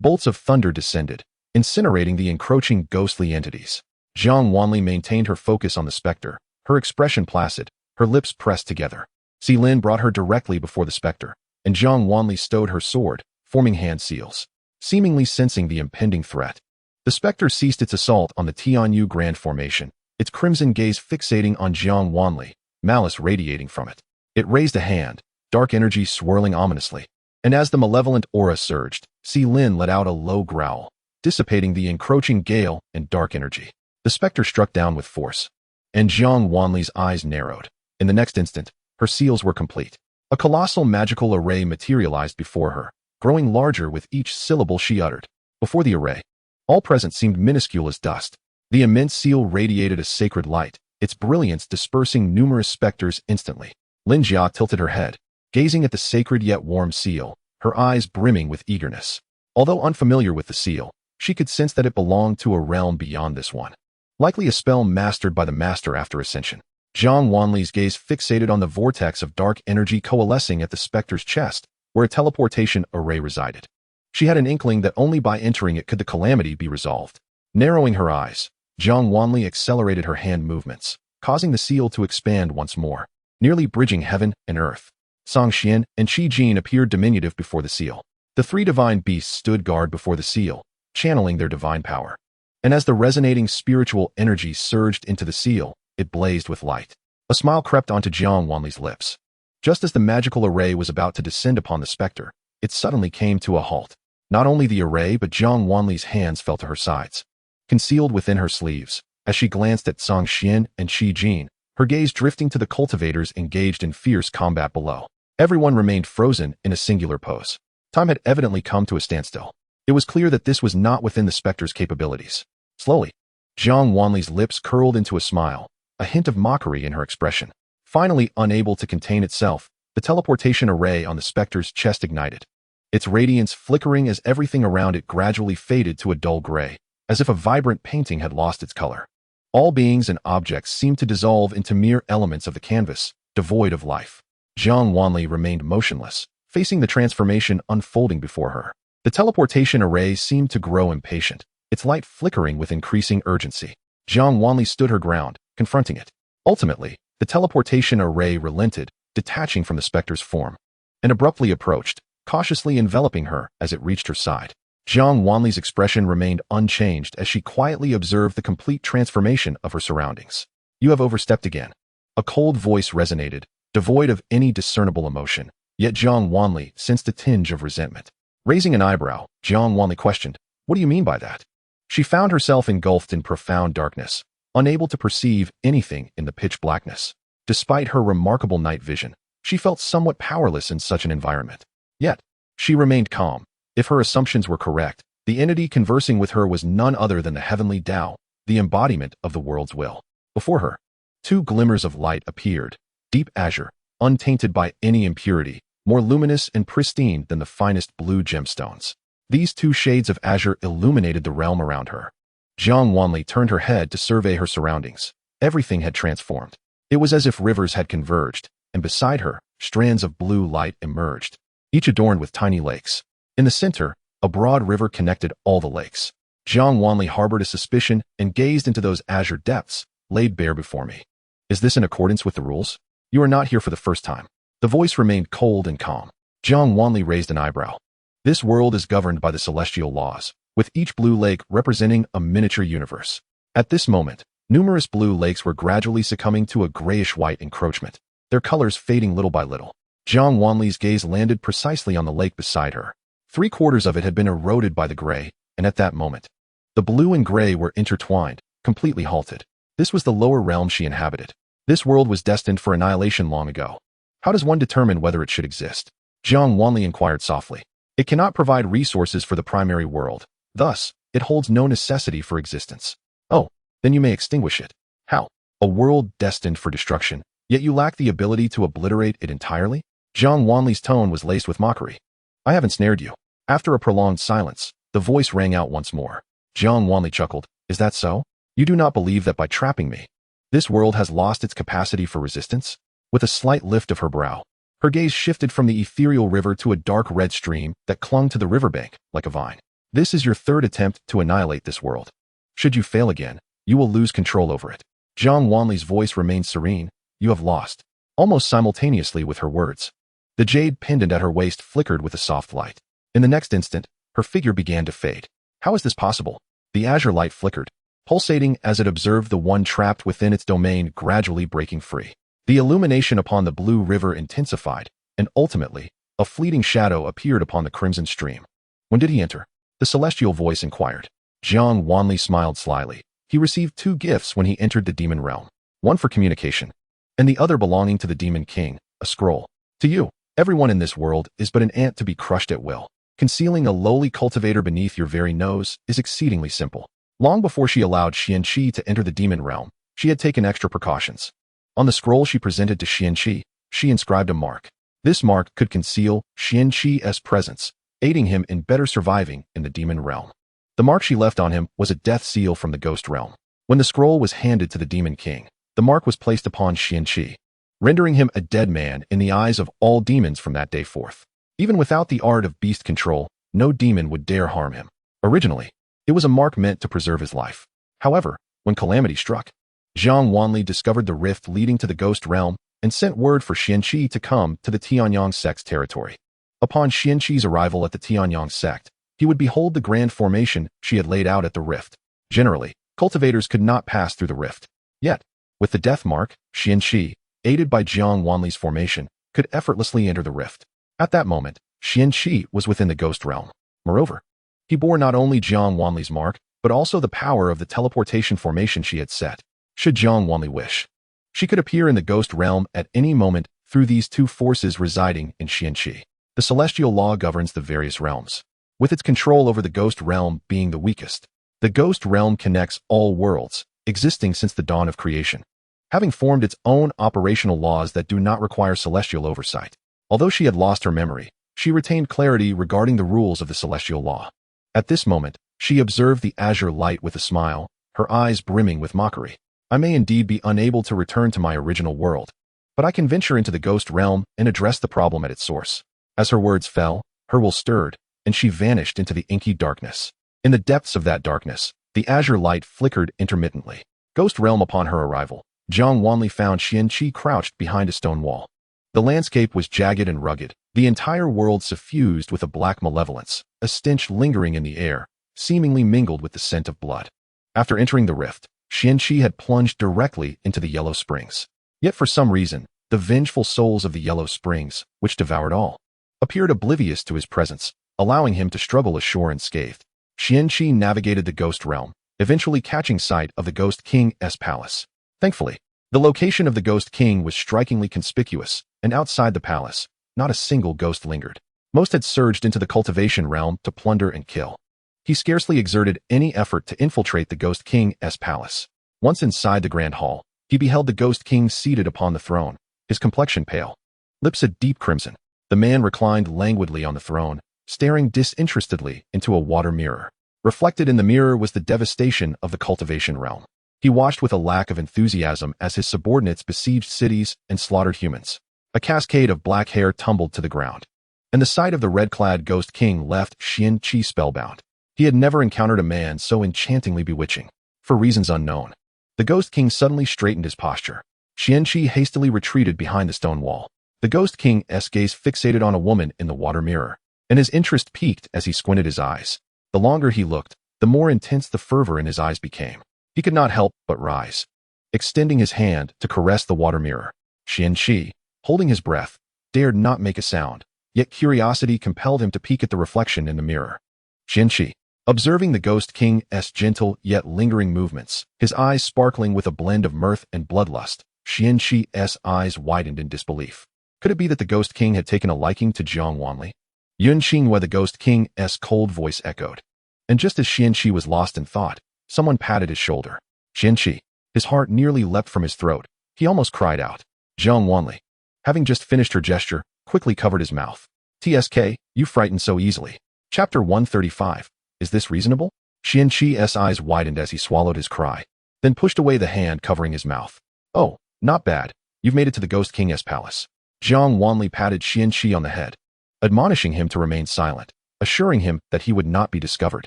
bolts of thunder descended, incinerating the encroaching ghostly entities. Jiang Wanli maintained her focus on the specter, her expression placid, her lips pressed together. Lin brought her directly before the specter, and Jiang Wanli stowed her sword, forming hand seals, seemingly sensing the impending threat. The specter ceased its assault on the Tianyu Grand Formation, its crimson gaze fixating on Jiang Wanli, malice radiating from it. It raised a hand, dark energy swirling ominously, and as the malevolent aura surged, Lin let out a low growl, dissipating the encroaching gale and dark energy. The specter struck down with force, and Jiang Wanli's eyes narrowed. In the next instant, her seals were complete. A colossal magical array materialized before her, growing larger with each syllable she uttered. Before the array, all present seemed minuscule as dust. The immense seal radiated a sacred light, its brilliance dispersing numerous specters instantly. Lin Jia tilted her head, gazing at the sacred yet warm seal, her eyes brimming with eagerness. Although unfamiliar with the seal, she could sense that it belonged to a realm beyond this one. Likely a spell mastered by the master after ascension. Jiang Wanli's gaze fixated on the vortex of dark energy coalescing at the specter's chest, where a teleportation array resided. She had an inkling that only by entering it could the calamity be resolved. Narrowing her eyes, Jiang Wanli accelerated her hand movements, causing the seal to expand once more, nearly bridging heaven and earth. Songxian and Qi Jin appeared diminutive before the seal. The three divine beasts stood guard before the seal, channeling their divine power. And as the resonating spiritual energy surged into the seal, it blazed with light. A smile crept onto Jiang Wanli's lips. Just as the magical array was about to descend upon the specter, it suddenly came to a halt. Not only the array but Jiang Wanli's hands fell to her sides, concealed within her sleeves. As she glanced at Songxian and Qi Jin, her gaze drifting to the cultivators engaged in fierce combat below. Everyone remained frozen in a singular pose. Time had evidently come to a standstill. It was clear that this was not within the specter's capabilities. Slowly, Jiang Wanli's lips curled into a smile, a hint of mockery in her expression. Finally, unable to contain itself, the teleportation array on the specter's chest ignited, its radiance flickering as everything around it gradually faded to a dull gray, as if a vibrant painting had lost its color. All beings and objects seemed to dissolve into mere elements of the canvas, devoid of life. Jiang Wanli remained motionless, facing the transformation unfolding before her. The teleportation array seemed to grow impatient, its light flickering with increasing urgency. Jiang Wanli stood her ground, confronting it. Ultimately, the teleportation array relented, detaching from the specter's form, and abruptly approached, cautiously enveloping her as it reached her side. Jiang Wanli's expression remained unchanged as she quietly observed the complete transformation of her surroundings. "You have overstepped again." A cold voice resonated, devoid of any discernible emotion, yet Jiang Wanli sensed a tinge of resentment. Raising an eyebrow, Jiang Wanli questioned, "What do you mean by that?" She found herself engulfed in profound darkness, unable to perceive anything in the pitch blackness. Despite her remarkable night vision, she felt somewhat powerless in such an environment. Yet, she remained calm. If her assumptions were correct, the entity conversing with her was none other than the Heavenly Dao, the embodiment of the world's will. Before her, two glimmers of light appeared, deep azure, untainted by any impurity, more luminous and pristine than the finest blue gemstones. These two shades of azure illuminated the realm around her. Jiang Wanli turned her head to survey her surroundings. Everything had transformed. It was as if rivers had converged, and beside her, strands of blue light emerged, each adorned with tiny lakes. In the center, a broad river connected all the lakes. Jiang Wanli harbored a suspicion and gazed into those azure depths, laid bare before me. "Is this in accordance with the rules? You are not here for the first time." The voice remained cold and calm. Jiang Wanli raised an eyebrow. "This world is governed by the celestial laws, with each blue lake representing a miniature universe." At this moment, numerous blue lakes were gradually succumbing to a grayish-white encroachment, their colors fading little by little. Jiang Wanli's gaze landed precisely on the lake beside her. 3/4 of it had been eroded by the gray, and at that moment, the blue and gray were intertwined, completely halted. This was the lower realm she inhabited. This world was destined for annihilation long ago. How does one determine whether it should exist? Jiang Wanli inquired softly. It cannot provide resources for the primary world. Thus, it holds no necessity for existence. Oh, then you may extinguish it. How? A world destined for destruction, yet you lack the ability to obliterate it entirely? Jiang Wanli's tone was laced with mockery. "I haven't snared you." After a prolonged silence, the voice rang out once more. Jiang Wanli chuckled. "Is that so? You do not believe that by trapping me, this world has lost its capacity for resistance?" With a slight lift of her brow, Her gaze shifted from the ethereal river to a dark red stream that clung to the riverbank like a vine. This is your third attempt to annihilate this world. Should you fail again, you will lose control over it. Jiang Wanli's voice remained serene. You have lost. Almost simultaneously with her words, the jade pendant at her waist flickered with a soft light. In the next instant, her figure began to fade. How is this possible? The azure light flickered, pulsating as it observed the one trapped within its domain gradually breaking free. The illumination upon the blue river intensified, and ultimately, a fleeting shadow appeared upon the crimson stream. When did he enter? The celestial voice inquired. Jiang Wanli smiled slyly. He received 2 gifts when he entered the demon realm, one for communication, and the other belonging to the demon king, a scroll. To you, everyone in this world is but an ant to be crushed at will. Concealing a lowly cultivator beneath your very nose is exceedingly simple. Long before she allowed Xianxia to enter the demon realm, she had taken extra precautions. On the scroll she presented to Xianxia, she inscribed a mark. This mark could conceal Xianxia's presence, aiding him in better surviving in the demon realm. The mark she left on him was a death seal from the ghost realm. When the scroll was handed to the demon king, the mark was placed upon Xianxia, rendering him a dead man in the eyes of all demons from that day forth. Even without the art of beast control, no demon would dare harm him. Originally, it was a mark meant to preserve his life. However, when calamity struck, Jiang Wanli discovered the rift leading to the ghost realm and sent word for Xianxia to come to the Tianyang sect's territory. Upon Xianxia's arrival at the Tianyang sect, he would behold the grand formation she had laid out at the rift. Generally, cultivators could not pass through the rift. Yet, with the death mark, Xianxia, aided by Jiang Wanli's formation, could effortlessly enter the rift. At that moment, Xianxia was within the ghost realm. Moreover, he bore not only Jiang Wanli's mark, but also the power of the teleportation formation she had set. Should Jiang Wanli wish, she could appear in the ghost realm at any moment through these 2 forces residing in Xianxia. The celestial law governs the various realms, with its control over the ghost realm being the weakest. The ghost realm connects all worlds, existing since the dawn of creation, having formed its own operational laws that do not require celestial oversight. Although she had lost her memory, she retained clarity regarding the rules of the celestial law. At this moment, she observed the azure light with a smile, her eyes brimming with mockery. I may indeed be unable to return to my original world, but I can venture into the ghost realm and address the problem at its source. As her words fell, her will stirred, and she vanished into the inky darkness. In the depths of that darkness, the azure light flickered intermittently. Ghost realm. Upon her arrival, Jiang Wanli found Xianxia crouched behind a stone wall. The landscape was jagged and rugged, the entire world suffused with a black malevolence, a stench lingering in the air, seemingly mingled with the scent of blood. After entering the rift, Xianxia had plunged directly into the yellow springs. Yet for some reason, the vengeful souls of the yellow springs, which devoured all, appeared oblivious to his presence, allowing him to struggle ashore unscathed. Xianxia navigated the ghost realm, eventually catching sight of the Ghost King's palace. Thankfully, the location of the Ghost King was strikingly conspicuous, and outside the palace, not a single ghost lingered. Most had surged into the cultivation realm to plunder and kill. He scarcely exerted any effort to infiltrate the Ghost King's palace. Once inside the grand hall, he beheld the Ghost King seated upon the throne, his complexion pale, lips a deep crimson. The man reclined languidly on the throne, staring disinterestedly into a water mirror. Reflected in the mirror was the devastation of the cultivation realm. He watched with a lack of enthusiasm as his subordinates besieged cities and slaughtered humans. A cascade of black hair tumbled to the ground, and the sight of the red-clad Ghost King left Xianxia spellbound. He had never encountered a man so enchantingly bewitching. For reasons unknown, the Ghost King suddenly straightened his posture. Xianxia hastily retreated behind the stone wall. The Ghost King's gaze fixated on a woman in the water mirror, and his interest peaked as he squinted his eyes. The longer he looked, the more intense the fervor in his eyes became. He could not help but rise, extending his hand to caress the water mirror. Xianxia, holding his breath, dared not make a sound, yet curiosity compelled him to peek at the reflection in the mirror. Xianxia, observing the Ghost King's gentle yet lingering movements, his eyes sparkling with a blend of mirth and bloodlust, Xianxia's eyes widened in disbelief. Could it be that the Ghost King had taken a liking to Jiang Wanli? Yunqingwei, the Ghost King's cold voice echoed. And just as Xianxia was lost in thought, someone patted his shoulder. Xianxia, his heart nearly leapt from his throat. He almost cried out. Jiang Wanli, having just finished her gesture, quickly covered his mouth. TSK, you frighten so easily. Chapter 135. Is this reasonable? Xianxia's eyes widened as he swallowed his cry, then pushed away the hand covering his mouth. Oh, not bad. You've made it to the Ghost King's palace. Jiang Wanli patted Xianxia on the head, admonishing him to remain silent, assuring him that he would not be discovered.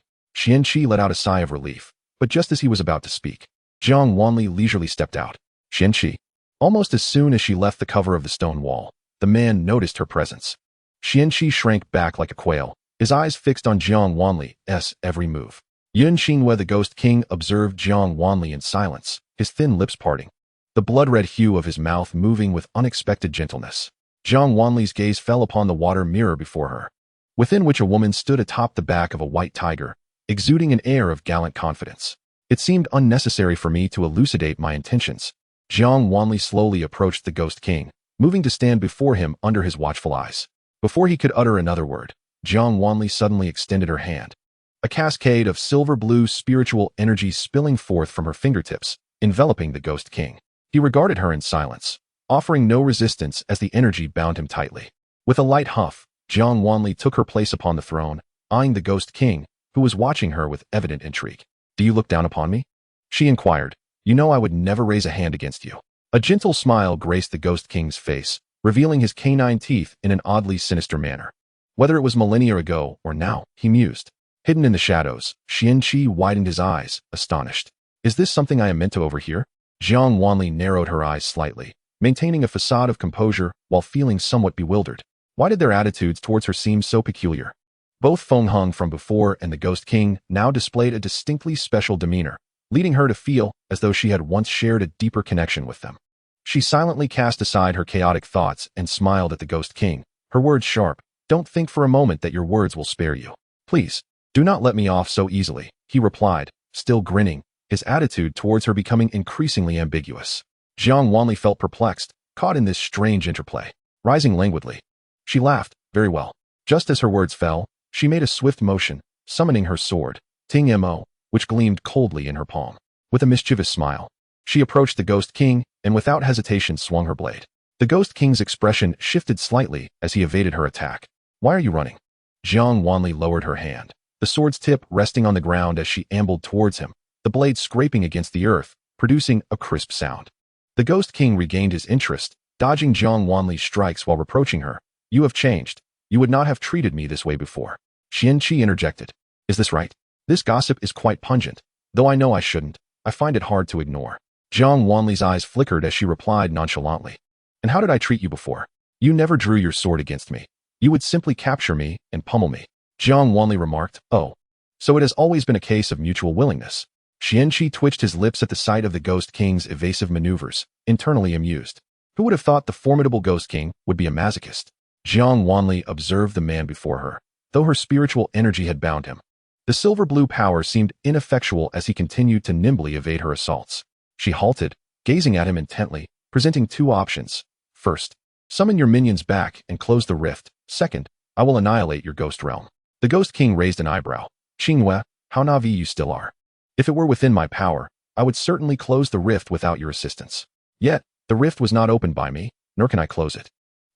Xianxia let out a sigh of relief, but just as he was about to speak, Jiang Wanli leisurely stepped out. Xianxia. Almost as soon as she left the cover of the stone wall, the man noticed her presence. Xianxia shrank back like a quail, his eyes fixed on Jiang Wanli's every move. Yun Xingwe, the Ghost King, observed Jiang Wanli in silence, his thin lips parting, the blood-red hue of his mouth moving with unexpected gentleness. Jiang Wanli's gaze fell upon the water mirror before her, within which a woman stood atop the back of a white tiger, exuding an air of gallant confidence. It seemed unnecessary for me to elucidate my intentions. Jiang Wanli slowly approached the Ghost King, moving to stand before him under his watchful eyes. Before he could utter another word, Jiang Wanli suddenly extended her hand. A cascade of silver-blue spiritual energy spilling forth from her fingertips, enveloping the Ghost King. He regarded her in silence, offering no resistance as the energy bound him tightly. With a light huff, Jiang Wanli took her place upon the throne, eyeing the Ghost King, who was watching her with evident intrigue. "Do you look down upon me?" she inquired. "You know I would never raise a hand against you." A gentle smile graced the Ghost King's face, revealing his canine teeth in an oddly sinister manner. Whether it was millennia ago or now, he mused. Hidden in the shadows, Xianxia widened his eyes, astonished. "Is this something I am meant to overhear?" Jiang Wanli narrowed her eyes slightly, maintaining a facade of composure while feeling somewhat bewildered. Why did their attitudes towards her seem so peculiar? Both Feng Hung from before and the Ghost King now displayed a distinctly special demeanor, leading her to feel as though she had once shared a deeper connection with them. She silently cast aside her chaotic thoughts and smiled at the Ghost King, her words sharp. "Don't think for a moment that your words will spare you. Please, do not let me off so easily," he replied, still grinning, his attitude towards her becoming increasingly ambiguous. Jiang Wanli felt perplexed, caught in this strange interplay. Rising languidly, she laughed. "Very well." Just as her words fell, she made a swift motion, summoning her sword, Ting Mo, which gleamed coldly in her palm. With a mischievous smile, she approached the Ghost King and without hesitation swung her blade. The Ghost King's expression shifted slightly as he evaded her attack. "Why are you running?" Jiang Wanli lowered her hand, the sword's tip resting on the ground as she ambled towards him, the blade scraping against the earth, producing a crisp sound. The Ghost King regained his interest, dodging Jiang Wanli's strikes while reproaching her. "You have changed. You would not have treated me this way before." Xianxia interjected. "Is this right? This gossip is quite pungent, though I know I shouldn't. I find it hard to ignore." Jiang Wanli's eyes flickered as she replied nonchalantly. "And how did I treat you before? You never drew your sword against me. You would simply capture me and pummel me." Jiang Wanli remarked. "Oh, so it has always been a case of mutual willingness." Xianxia twitched his lips at the sight of the Ghost King's evasive maneuvers, internally amused. Who would have thought the formidable Ghost King would be a masochist? Jiang Wanli observed the man before her, though her spiritual energy had bound him. The silver-blue power seemed ineffectual as he continued to nimbly evade her assaults. She halted, gazing at him intently, presenting two options. First, summon your minions back and close the rift. Second, I will annihilate your ghost realm. The Ghost King raised an eyebrow. "Xingwe, how naive you still are. If it were within my power, I would certainly close the rift without your assistance. Yet, the rift was not opened by me, nor can I close it."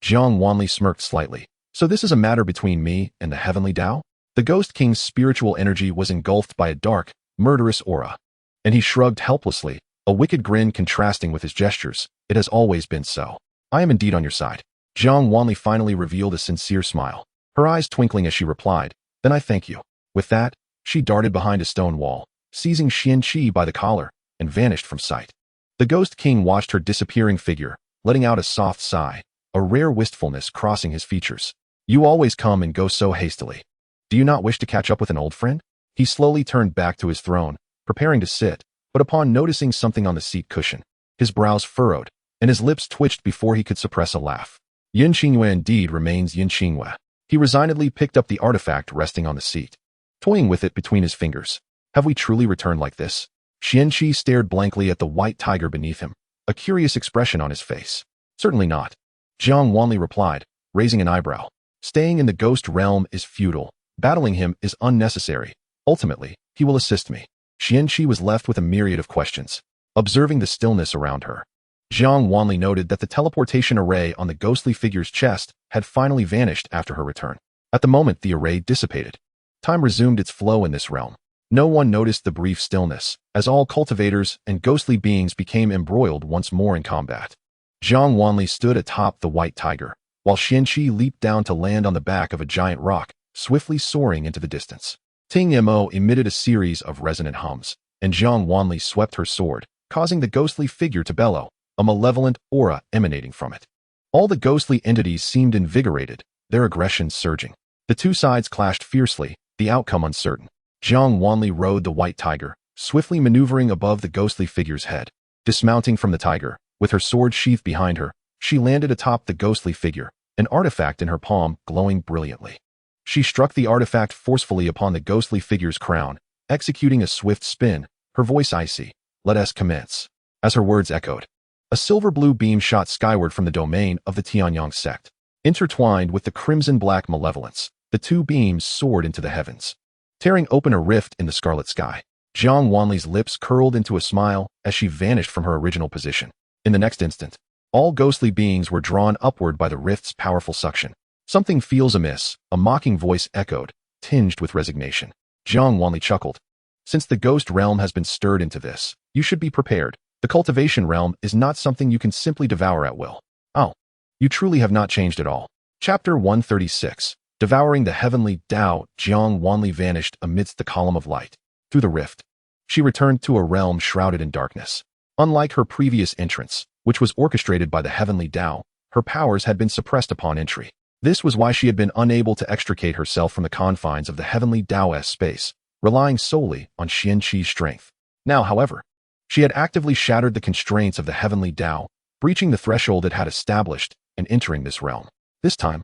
Jiang Wanli smirked slightly. "So this is a matter between me and the Heavenly Dao?" The Ghost King's spiritual energy was engulfed by a dark, murderous aura, and he shrugged helplessly, a wicked grin contrasting with his gestures. "It has always been so. I am indeed on your side." Jiang Wanli finally revealed a sincere smile, her eyes twinkling as she replied, "Then I thank you." With that, she darted behind a stone wall, seizing Xianxia by the collar, and vanished from sight. The Ghost King watched her disappearing figure, letting out a soft sigh, a rare wistfulness crossing his features. "You always come and go so hastily. Do you not wish to catch up with an old friend?" He slowly turned back to his throne, preparing to sit, but upon noticing something on the seat cushion, his brows furrowed, and his lips twitched before he could suppress a laugh. Yin Xingwe indeed remains Yin Xingwe. He resignedly picked up the artifact resting on the seat, toying with it between his fingers. Have we truly returned like this? Xianxia stared blankly at the white tiger beneath him, a curious expression on his face. Certainly not. Jiang Wanli replied, raising an eyebrow. Staying in the ghost realm is futile. Battling him is unnecessary. Ultimately, he will assist me. Xianxia was left with a myriad of questions, observing the stillness around her. Jiang Wanli noted that the teleportation array on the ghostly figure's chest had finally vanished after her return. At the moment the array dissipated, time resumed its flow in this realm. No one noticed the brief stillness, as all cultivators and ghostly beings became embroiled once more in combat. Jiang Wanli stood atop the white tiger, while Xianxia leaped down to land on the back of a giant rock, swiftly soaring into the distance. Ting Mo emitted a series of resonant hums, and Jiang Wanli swept her sword, causing the ghostly figure to bellow, a malevolent aura emanating from it. All the ghostly entities seemed invigorated, their aggression surging. The two sides clashed fiercely, the outcome uncertain. Jiang Wanli rode the white tiger, swiftly maneuvering above the ghostly figure's head. Dismounting from the tiger, with her sword sheathed behind her, she landed atop the ghostly figure, an artifact in her palm glowing brilliantly. She struck the artifact forcefully upon the ghostly figure's crown, executing a swift spin, her voice icy. "Let us commence." As her words echoed, a silver-blue beam shot skyward from the domain of the Tianyang sect. Intertwined with the crimson-black malevolence, the two beams soared into the heavens, tearing open a rift in the scarlet sky. Jiang Wanli's lips curled into a smile as she vanished from her original position. In the next instant, all ghostly beings were drawn upward by the rift's powerful suction. "Something feels amiss," a mocking voice echoed, tinged with resignation. Jiang Wanli chuckled. "Since the ghost realm has been stirred into this, you should be prepared. The cultivation realm is not something you can simply devour at will." "Oh, you truly have not changed at all." Chapter 136. Devouring the Heavenly Dao. Jiang Wanli vanished amidst the column of light. Through the rift, she returned to a realm shrouded in darkness. Unlike her previous entrance, which was orchestrated by the Heavenly Dao, her powers had been suppressed upon entry. This was why she had been unable to extricate herself from the confines of the Heavenly Dao's space, relying solely on Xianxia's strength. Now, however, she had actively shattered the constraints of the Heavenly Dao, breaching the threshold it had established and entering this realm. This time,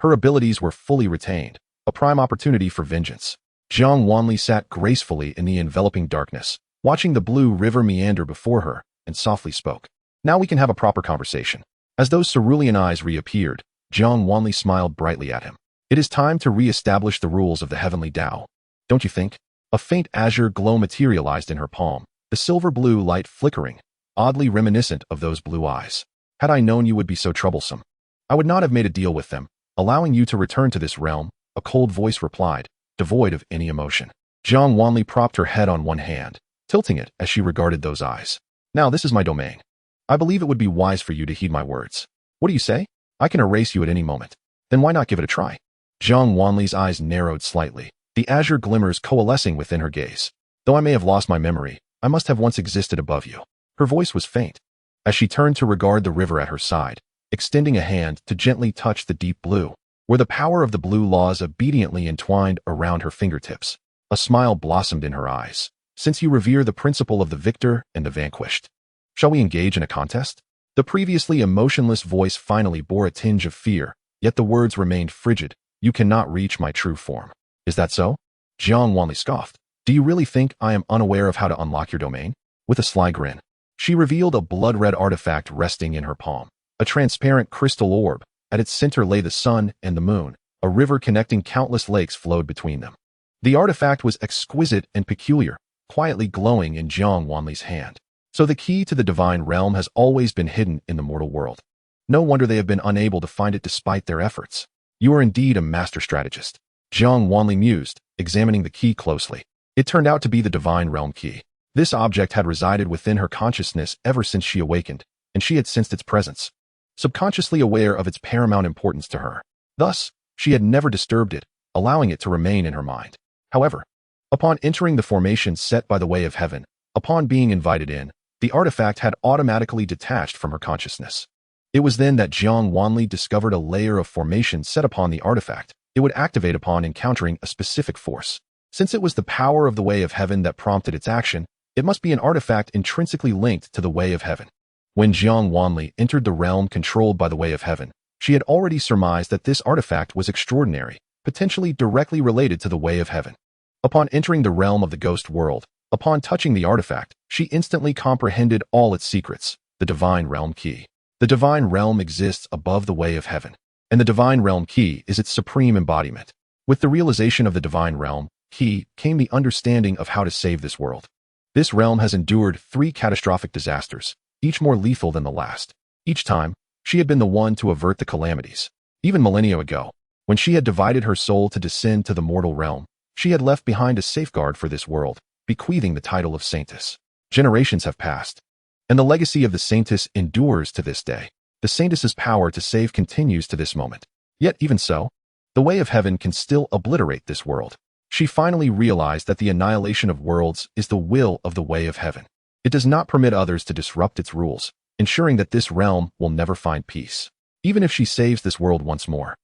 her abilities were fully retained, a prime opportunity for vengeance. Jiang Wanli sat gracefully in the enveloping darkness, watching the blue river meander before her, and softly spoke. "Now we can have a proper conversation." As those cerulean eyes reappeared, Jiang Wanli smiled brightly at him. "It is time to re-establish the rules of the Heavenly Dao, don't you think?" A faint azure glow materialized in her palm, the silver-blue light flickering, oddly reminiscent of those blue eyes. "Had I known you would be so troublesome, I would not have made a deal with them, allowing you to return to this realm," a cold voice replied, devoid of any emotion. Jiang Wanli propped her head on one hand, tilting it as she regarded those eyes. "Now this is my domain. I believe it would be wise for you to heed my words. What do you say? I can erase you at any moment. Then why not give it a try?" Jiang Wanli's eyes narrowed slightly, the azure glimmers coalescing within her gaze. "Though I may have lost my memory, I must have once existed above you." Her voice was faint, as she turned to regard the river at her side, extending a hand to gently touch the deep blue, where the power of the blue laws obediently entwined around her fingertips. A smile blossomed in her eyes. "Since you revere the principle of the victor and the vanquished, shall we engage in a contest?" The previously emotionless voice finally bore a tinge of fear, yet the words remained frigid. "You cannot reach my true form." "Is that so?" Jiang Wanli scoffed. "Do you really think I am unaware of how to unlock your domain?" With a sly grin, she revealed a blood-red artifact resting in her palm, a transparent crystal orb. At its center lay the sun and the moon. A river connecting countless lakes flowed between them. The artifact was exquisite and peculiar, quietly glowing in Jiang Wanli's hand. So the key to the divine realm has always been hidden in the mortal world. No wonder they have been unable to find it despite their efforts. "You are indeed a master strategist," Jiang Wanli mused, examining the key closely. It turned out to be the divine realm key. This object had resided within her consciousness ever since she awakened, and she had sensed its presence, subconsciously aware of its paramount importance to her. Thus, she had never disturbed it, allowing it to remain in her mind. However, upon entering the formation set by the way of heaven, upon being invited in, the artifact had automatically detached from her consciousness. It was then that Jiang Wanli discovered a layer of formation set upon the artifact. It would activate upon encountering a specific force. Since it was the power of the way of heaven that prompted its action, it must be an artifact intrinsically linked to the way of heaven. When Jiang Wanli entered the realm controlled by the way of heaven, she had already surmised that this artifact was extraordinary, potentially directly related to the way of heaven. Upon entering the realm of the ghost world, upon touching the artifact, she instantly comprehended all its secrets, the divine realm key. The divine realm exists above the way of heaven, and the divine realm key is its supreme embodiment. With the realization of the divine realm key came the understanding of how to save this world. This realm has endured 3 catastrophic disasters, each more lethal than the last. Each time, she had been the one to avert the calamities. Even millennia ago, when she had divided her soul to descend to the mortal realm, she had left behind a safeguard for this world, bequeathing the title of Saintess. Generations have passed, and the legacy of the Saintess endures to this day. The Saintess's power to save continues to this moment. Yet even so, the way of heaven can still obliterate this world. She finally realized that the annihilation of worlds is the will of the way of heaven. It does not permit others to disrupt its rules, ensuring that this realm will never find peace, even if she saves this world once more.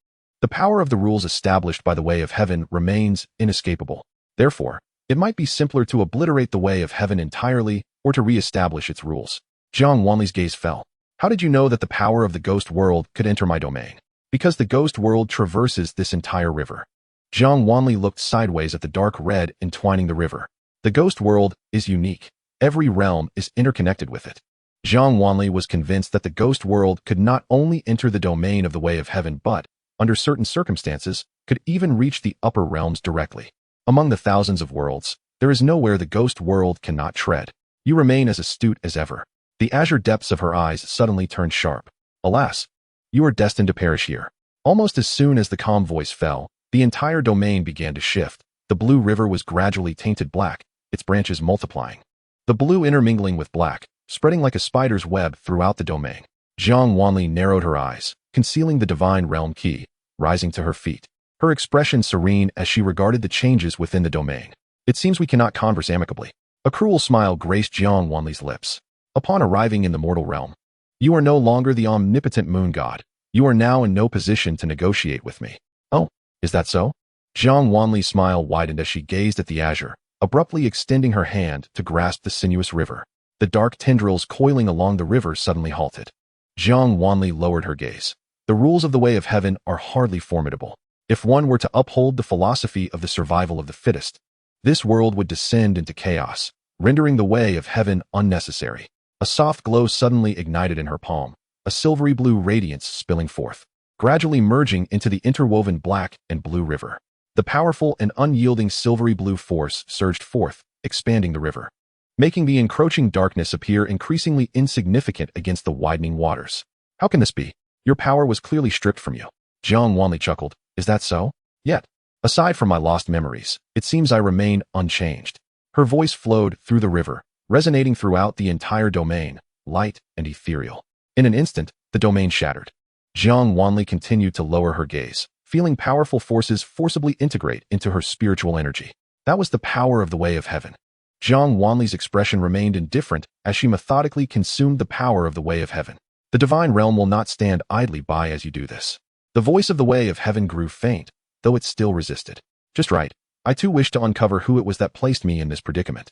The power of the rules established by the way of heaven remains inescapable. Therefore, it might be simpler to obliterate the way of heaven entirely or to re-establish its rules. Jiang Wanli's gaze fell. How did you know that the power of the ghost world could enter my domain? Because the ghost world traverses this entire river. Jiang Wanli looked sideways at the dark red entwining the river. The ghost world is unique. Every realm is interconnected with it. Jiang Wanli was convinced that the ghost world could not only enter the domain of the way of heaven but, under certain circumstances, could even reach the upper realms directly. Among the thousands of worlds, there is nowhere the ghost world cannot tread. You remain as astute as ever. The azure depths of her eyes suddenly turned sharp. Alas, you are destined to perish here. Almost as soon as the calm voice fell, the entire domain began to shift. The blue river was gradually tainted black, its branches multiplying. The blue intermingling with black, spreading like a spider's web throughout the domain. Jiang Wanli narrowed her eyes, concealing the divine realm key, rising to her feet. Her expression serene as she regarded the changes within the domain. It seems we cannot converse amicably. A cruel smile graced Jiang Wanli's lips. Upon arriving in the mortal realm, you are no longer the omnipotent moon god. You are now in no position to negotiate with me. Oh, is that so? Jiang Wanli's smile widened as she gazed at the azure, abruptly extending her hand to grasp the sinuous river. The dark tendrils coiling along the river suddenly halted. Jiang Wanli lowered her gaze. The rules of the way of heaven are hardly formidable. If one were to uphold the philosophy of the survival of the fittest, this world would descend into chaos, rendering the way of heaven unnecessary. A soft glow suddenly ignited in her palm, a silvery blue radiance spilling forth, gradually merging into the interwoven black and blue river. The powerful and unyielding silvery blue force surged forth, expanding the river, making the encroaching darkness appear increasingly insignificant against the widening waters. How can this be? Your power was clearly stripped from you. Jiang Wanli chuckled. Is that so? Yet, aside from my lost memories, it seems I remain unchanged. Her voice flowed through the river, resonating throughout the entire domain, light and ethereal. In an instant, the domain shattered. Jiang Wanli continued to lower her gaze, feeling powerful forces forcibly integrate into her spiritual energy. That was the power of the way of heaven. Jiang Wanli's expression remained indifferent as she methodically consumed the power of the way of heaven. The divine realm will not stand idly by as you do this. The voice of the way of heaven grew faint, though it still resisted. Just right. I too wish to uncover who it was that placed me in this predicament.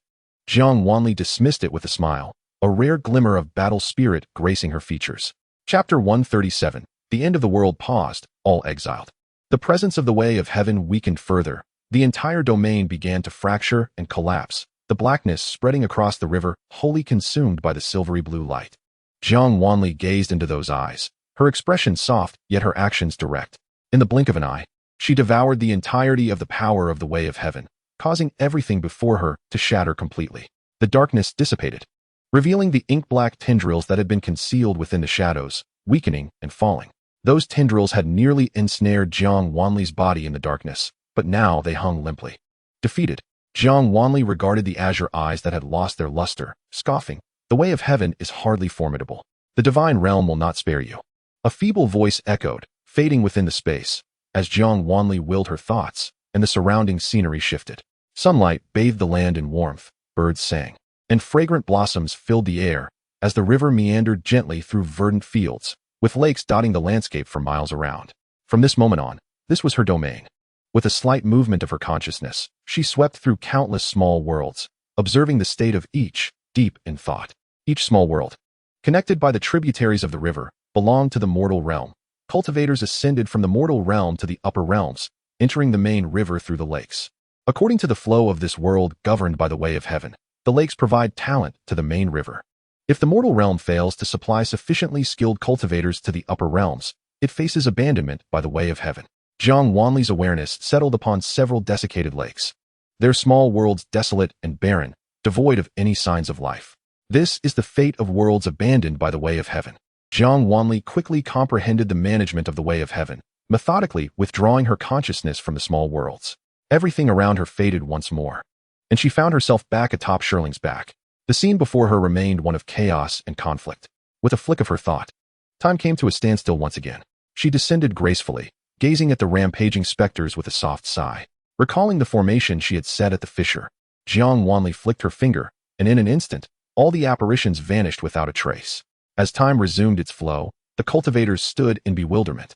Jiang Wanli dismissed it with a smile, a rare glimmer of battle spirit gracing her features. Chapter 137. The end of the world paused, all exiled. The presence of the way of heaven weakened further. The entire domain began to fracture and collapse, the blackness spreading across the river, wholly consumed by the silvery blue light. Jiang Wanli gazed into those eyes, her expression soft, yet her actions direct. In the blink of an eye, she devoured the entirety of the power of the way of heaven, causing everything before her to shatter completely. The darkness dissipated, revealing the ink-black tendrils that had been concealed within the shadows, weakening and falling. Those tendrils had nearly ensnared Jiang Wanli's body in the darkness, but now they hung limply. Defeated, Jiang Wanli regarded the azure eyes that had lost their luster, scoffing. The way of heaven is hardly formidable. The divine realm will not spare you. A feeble voice echoed, fading within the space, as Jiang Wanli willed her thoughts, and the surrounding scenery shifted. Sunlight bathed the land in warmth, birds sang, and fragrant blossoms filled the air as the river meandered gently through verdant fields, with lakes dotting the landscape for miles around. From this moment on, this was her domain. With a slight movement of her consciousness, she swept through countless small worlds, observing the state of each, deep in thought. Each small world, connected by the tributaries of the river, belonged to the mortal realm. Cultivators ascended from the mortal realm to the upper realms, entering the main river through the lakes. According to the flow of this world governed by the way of heaven, the lakes provide talent to the main river. If the mortal realm fails to supply sufficiently skilled cultivators to the upper realms, it faces abandonment by the way of heaven. Jiang Wanli's awareness settled upon several desiccated lakes, their small worlds desolate and barren, devoid of any signs of life. This is the fate of worlds abandoned by the way of heaven. Jiang Wanli quickly comprehended the management of the way of heaven, methodically withdrawing her consciousness from the small worlds. Everything around her faded once more, and she found herself back atop Shirling's back. The scene before her remained one of chaos and conflict. With a flick of her thought, Time came to a standstill once again. She descended gracefully, gazing at the rampaging specters with a soft sigh. Recalling the formation she had set at the fissure, Jiang Wanli flicked her finger, and in an instant, all the apparitions vanished without a trace. As time resumed its flow, the cultivators stood in bewilderment,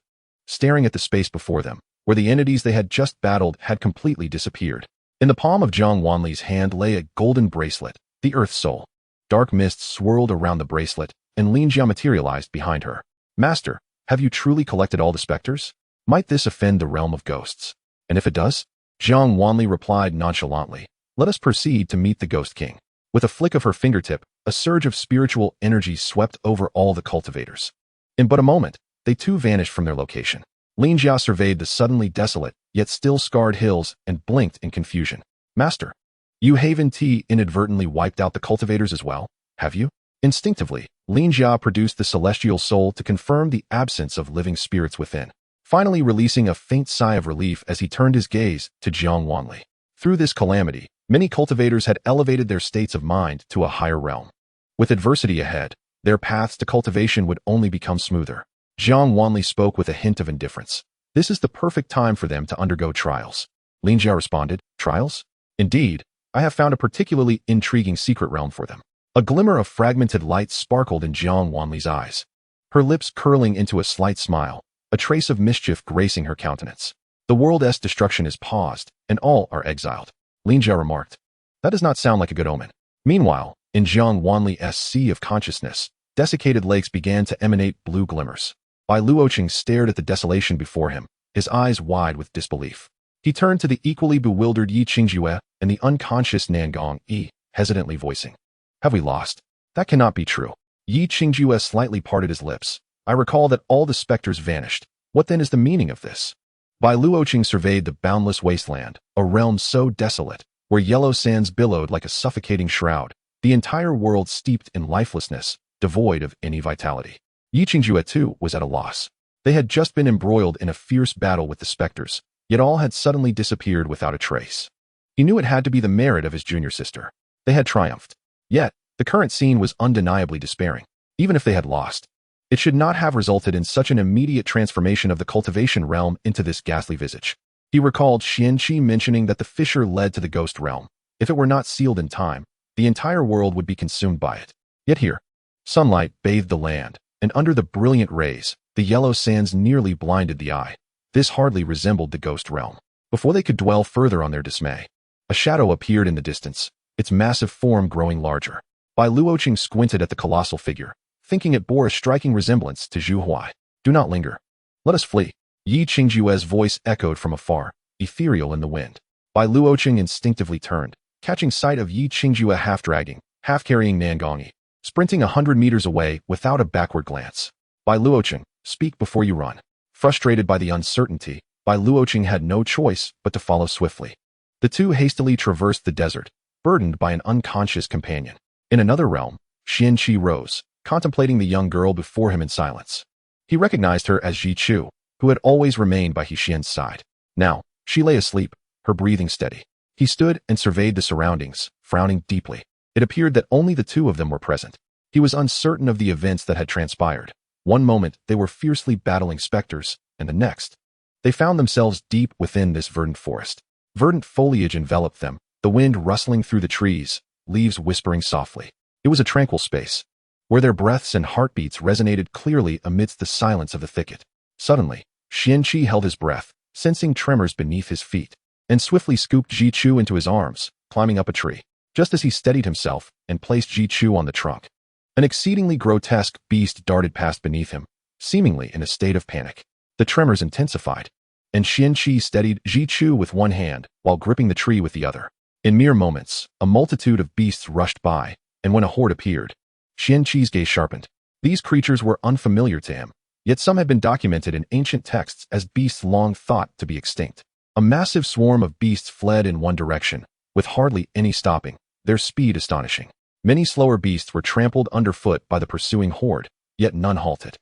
staring at the space before them, where the entities they had just battled had completely disappeared. In the palm of Jiang Wanli's hand lay a golden bracelet, the Earth Soul. Dark mists swirled around the bracelet, and Xianxia materialized behind her. Master, have you truly collected all the specters? Might this offend the realm of ghosts? And if it does? Jiang Wanli replied nonchalantly. Let us proceed to meet the Ghost King. With a flick of her fingertip, a surge of spiritual energy swept over all the cultivators. In but a moment, they too vanished from their location. Xianxia surveyed the suddenly desolate, yet still scarred hills and blinked in confusion. Master, you Haven T inadvertently wiped out the cultivators as well, have you? Instinctively, Xianxia produced the celestial soul to confirm the absence of living spirits within, finally releasing a faint sigh of relief as he turned his gaze to Jiang Wanli. Through this calamity, many cultivators had elevated their states of mind to a higher realm. With adversity ahead, their paths to cultivation would only become smoother. Jiang Wanli spoke with a hint of indifference. This is the perfect time for them to undergo trials. Xianxia responded, trials? Indeed, I have found a particularly intriguing secret realm for them. A glimmer of fragmented light sparkled in Jiang Wanli's eyes, her lips curling into a slight smile, a trace of mischief gracing her countenance. The world's destruction is paused, and all are exiled, Xianxia remarked. That does not sound like a good omen. Meanwhile, in Jiang Wanli's sea of consciousness, desiccated lakes began to emanate blue glimmers. Bai Luoqing stared at the desolation before him, his eyes wide with disbelief. He turned to the equally bewildered Yi Qingjue and the unconscious Nangong Yi, hesitantly voicing, have we lost? That cannot be true. Yi Qingjue slightly parted his lips. I recall that all the specters vanished. What then is the meaning of this? Bai Luoqing surveyed the boundless wasteland, a realm so desolate, where yellow sands billowed like a suffocating shroud, the entire world steeped in lifelessness, devoid of any vitality. Yi Qingjue too was at a loss. They had just been embroiled in a fierce battle with the specters, yet all had suddenly disappeared without a trace. He knew it had to be the merit of his junior sister. They had triumphed. Yet, the current scene was undeniably despairing. Even if they had lost, it should not have resulted in such an immediate transformation of the cultivation realm into this ghastly visage. He recalled Xianxi mentioning that the fissure led to the ghost realm. If it were not sealed in time, the entire world would be consumed by it. Yet here, sunlight bathed the land, and under the brilliant rays, the yellow sands nearly blinded the eye. This hardly resembled the ghost realm. Before they could dwell further on their dismay, a shadow appeared in the distance, its massive form growing larger. Bai Luoqing squinted at the colossal figure, thinking it bore a striking resemblance to Zhu Huai. Do not linger. Let us flee. Yi Qingjue's voice echoed from afar, ethereal in the wind. Bai Luoqing instinctively turned, catching sight of Yi Qingjue half-dragging, half-carrying Nangongyi, sprinting 100 meters away without a backward glance. Bai Luoqing, speak before you run. Frustrated by the uncertainty, Bai Luoqing had no choice but to follow swiftly. The two hastily traversed the desert, burdened by an unconscious companion. In another realm, Xianxi rose, contemplating the young girl before him in silence. He recognized her as Ji Chu, who had always remained by Xian's side. Now, she lay asleep, her breathing steady. He stood and surveyed the surroundings, frowning deeply. It appeared that only the two of them were present. He was uncertain of the events that had transpired. One moment, they were fiercely battling specters, and the next, they found themselves deep within this verdant forest. Verdant foliage enveloped them, the wind rustling through the trees, leaves whispering softly. It was a tranquil space, where their breaths and heartbeats resonated clearly amidst the silence of the thicket. Suddenly, Xianxi held his breath, sensing tremors beneath his feet, and swiftly scooped Ji Chu into his arms, climbing up a tree. Just as he steadied himself and placed Ji Chu on the trunk, an exceedingly grotesque beast darted past beneath him, seemingly in a state of panic. The tremors intensified, and Xianxi steadied Ji Chu with one hand while gripping the tree with the other. In mere moments, a multitude of beasts rushed by, and when a horde appeared, Xianxi's gaze sharpened. These creatures were unfamiliar to him, yet some had been documented in ancient texts as beasts long thought to be extinct. A massive swarm of beasts fled in one direction, with hardly any stopping, their speed astonishing. Many slower beasts were trampled underfoot by the pursuing horde, yet none halted.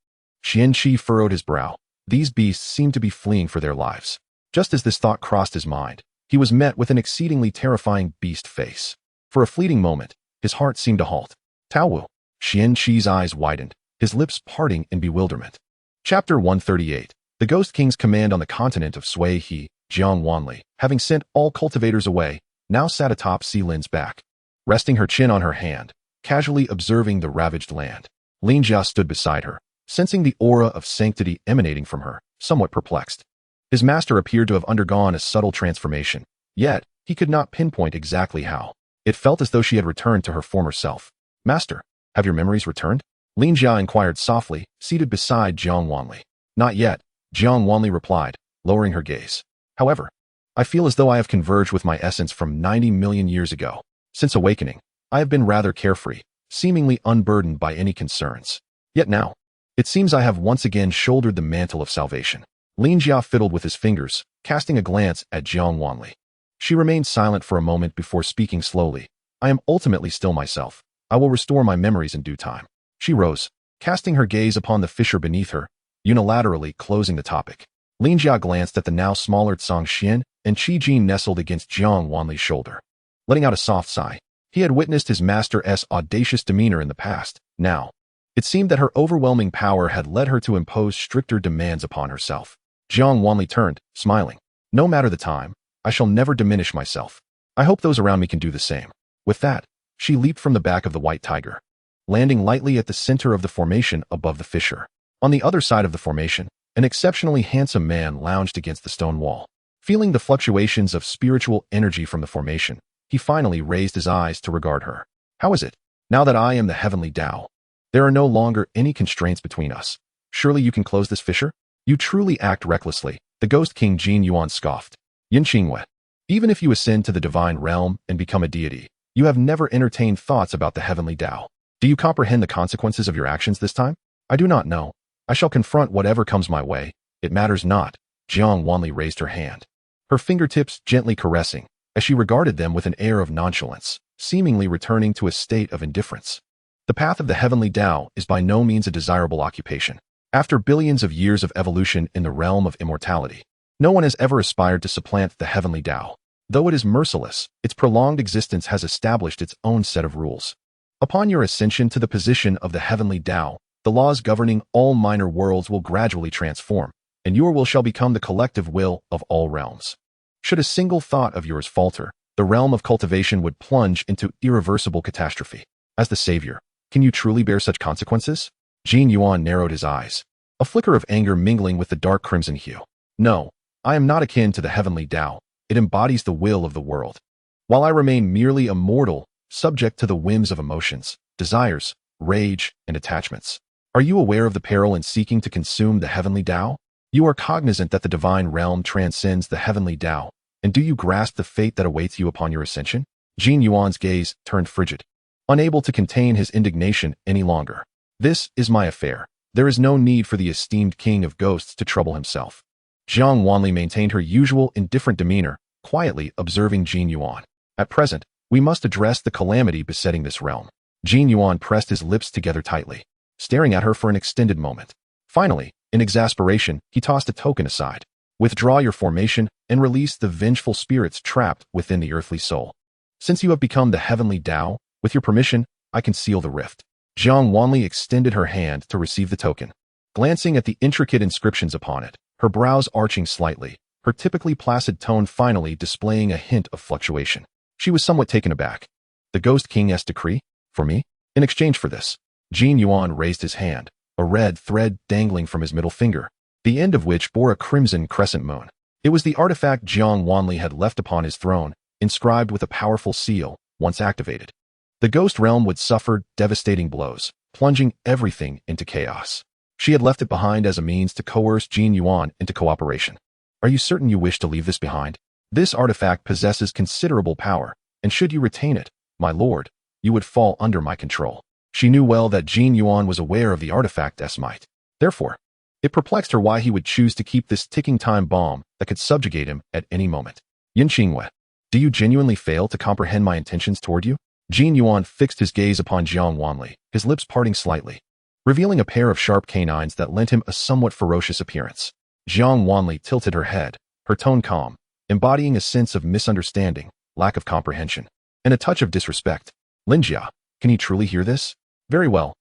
Xianxi furrowed his brow. These beasts seemed to be fleeing for their lives. Just as this thought crossed his mind, he was met with an exceedingly terrifying beast face. For a fleeting moment, his heart seemed to halt. Tao Wu. Xianxi's eyes widened, his lips parting in bewilderment. Chapter 138. The Ghost King's command on the continent of Sui He, Jiang Wanli, having sent all cultivators away, now sat atop Lin's back, resting her chin on her hand, casually observing the ravaged land. Lin Jia stood beside her, sensing the aura of sanctity emanating from her, somewhat perplexed. His master appeared to have undergone a subtle transformation, yet he could not pinpoint exactly how. It felt as though she had returned to her former self. Master, have your memories returned? Lin Jia inquired softly, seated beside Jiang Wanli. Not yet, Jiang Wanli replied, lowering her gaze. However, I feel as though I have converged with my essence from 90 million years ago. Since awakening, I have been rather carefree, seemingly unburdened by any concerns. Yet now, it seems I have once again shouldered the mantle of salvation. Lin Jia fiddled with his fingers, casting a glance at Jiang Wanli. She remained silent for a moment before speaking slowly. I am ultimately still myself. I will restore my memories in due time. She rose, casting her gaze upon the fissure beneath her, unilaterally closing the topic. Lin Jia glanced at the now smaller Xianxian, and Qi Jin nestled against Jiang Wanli's shoulder. Letting out a soft sigh, he had witnessed his master's audacious demeanor in the past. Now, it seemed that her overwhelming power had led her to impose stricter demands upon herself. Jiang Wanli turned, smiling. No matter the time, I shall never diminish myself. I hope those around me can do the same. With that, she leaped from the back of the white tiger, landing lightly at the center of the formation above the fissure. On the other side of the formation, an exceptionally handsome man lounged against the stone wall. Feeling the fluctuations of spiritual energy from the formation, he finally raised his eyes to regard her. How is it, now that I am the Heavenly Dao? There are no longer any constraints between us. Surely you can close this fissure? You truly act recklessly, the Ghost King Jin Yuan scoffed. Yin Qingwei. Even if you ascend to the divine realm and become a deity, you have never entertained thoughts about the Heavenly Dao. Do you comprehend the consequences of your actions this time? I do not know. I shall confront whatever comes my way. It matters not. Jiang Wanli raised her hand, her fingertips gently caressing, as she regarded them with an air of nonchalance, seemingly returning to a state of indifference. The path of the Heavenly Dao is by no means a desirable occupation. After billions of years of evolution in the realm of immortality, no one has ever aspired to supplant the Heavenly Dao. Though it is merciless, its prolonged existence has established its own set of rules. Upon your ascension to the position of the Heavenly Dao, the laws governing all minor worlds will gradually transform, and your will shall become the collective will of all realms. Should a single thought of yours falter, the realm of cultivation would plunge into irreversible catastrophe. As the savior, can you truly bear such consequences? Jin Yuan narrowed his eyes, a flicker of anger mingling with the dark crimson hue. No, I am not akin to the Heavenly Dao. It embodies the will of the world. While I remain merely a mortal, subject to the whims of emotions, desires, rage, and attachments. Are you aware of the peril in seeking to consume the Heavenly Dao? You are cognizant that the divine realm transcends the Heavenly Dao, and do you grasp the fate that awaits you upon your ascension? Jin Yuan's gaze turned frigid, unable to contain his indignation any longer. This is my affair. There is no need for the esteemed king of ghosts to trouble himself. Jiang Wanli maintained her usual indifferent demeanor, quietly observing Jin Yuan. At present, we must address the calamity besetting this realm. Jin Yuan pressed his lips together tightly, staring at her for an extended moment. Finally, in exasperation, he tossed a token aside. Withdraw your formation and release the vengeful spirits trapped within the earthly soul. Since you have become the Heavenly Dao, with your permission, I can seal the rift. Jiang Wanli extended her hand to receive the token. Glancing at the intricate inscriptions upon it, her brows arching slightly, her typically placid tone finally displaying a hint of fluctuation. She was somewhat taken aback. The Ghost King's decree? For me? In exchange for this, Jin Yuan raised his hand, a red thread dangling from his middle finger, the end of which bore a crimson crescent moon. It was the artifact Jiang Wanli had left upon his throne, inscribed with a powerful seal, once activated. The ghost realm would suffer devastating blows, plunging everything into chaos. She had left it behind as a means to coerce Jin Yuan into cooperation. Are you certain you wish to leave this behind? This artifact possesses considerable power, and should you retain it, my lord, you would fall under my control. She knew well that Jin Yuan was aware of the artifact's might. Therefore, it perplexed her why he would choose to keep this ticking time bomb that could subjugate him at any moment. Yin Qingwei, do you genuinely fail to comprehend my intentions toward you? Jin Yuan fixed his gaze upon Jiang Wanli, his lips parting slightly, revealing a pair of sharp canines that lent him a somewhat ferocious appearance. Jiang Wanli tilted her head, her tone calm, embodying a sense of misunderstanding, lack of comprehension, and a touch of disrespect. Lin Jia, can he truly hear this? Very well,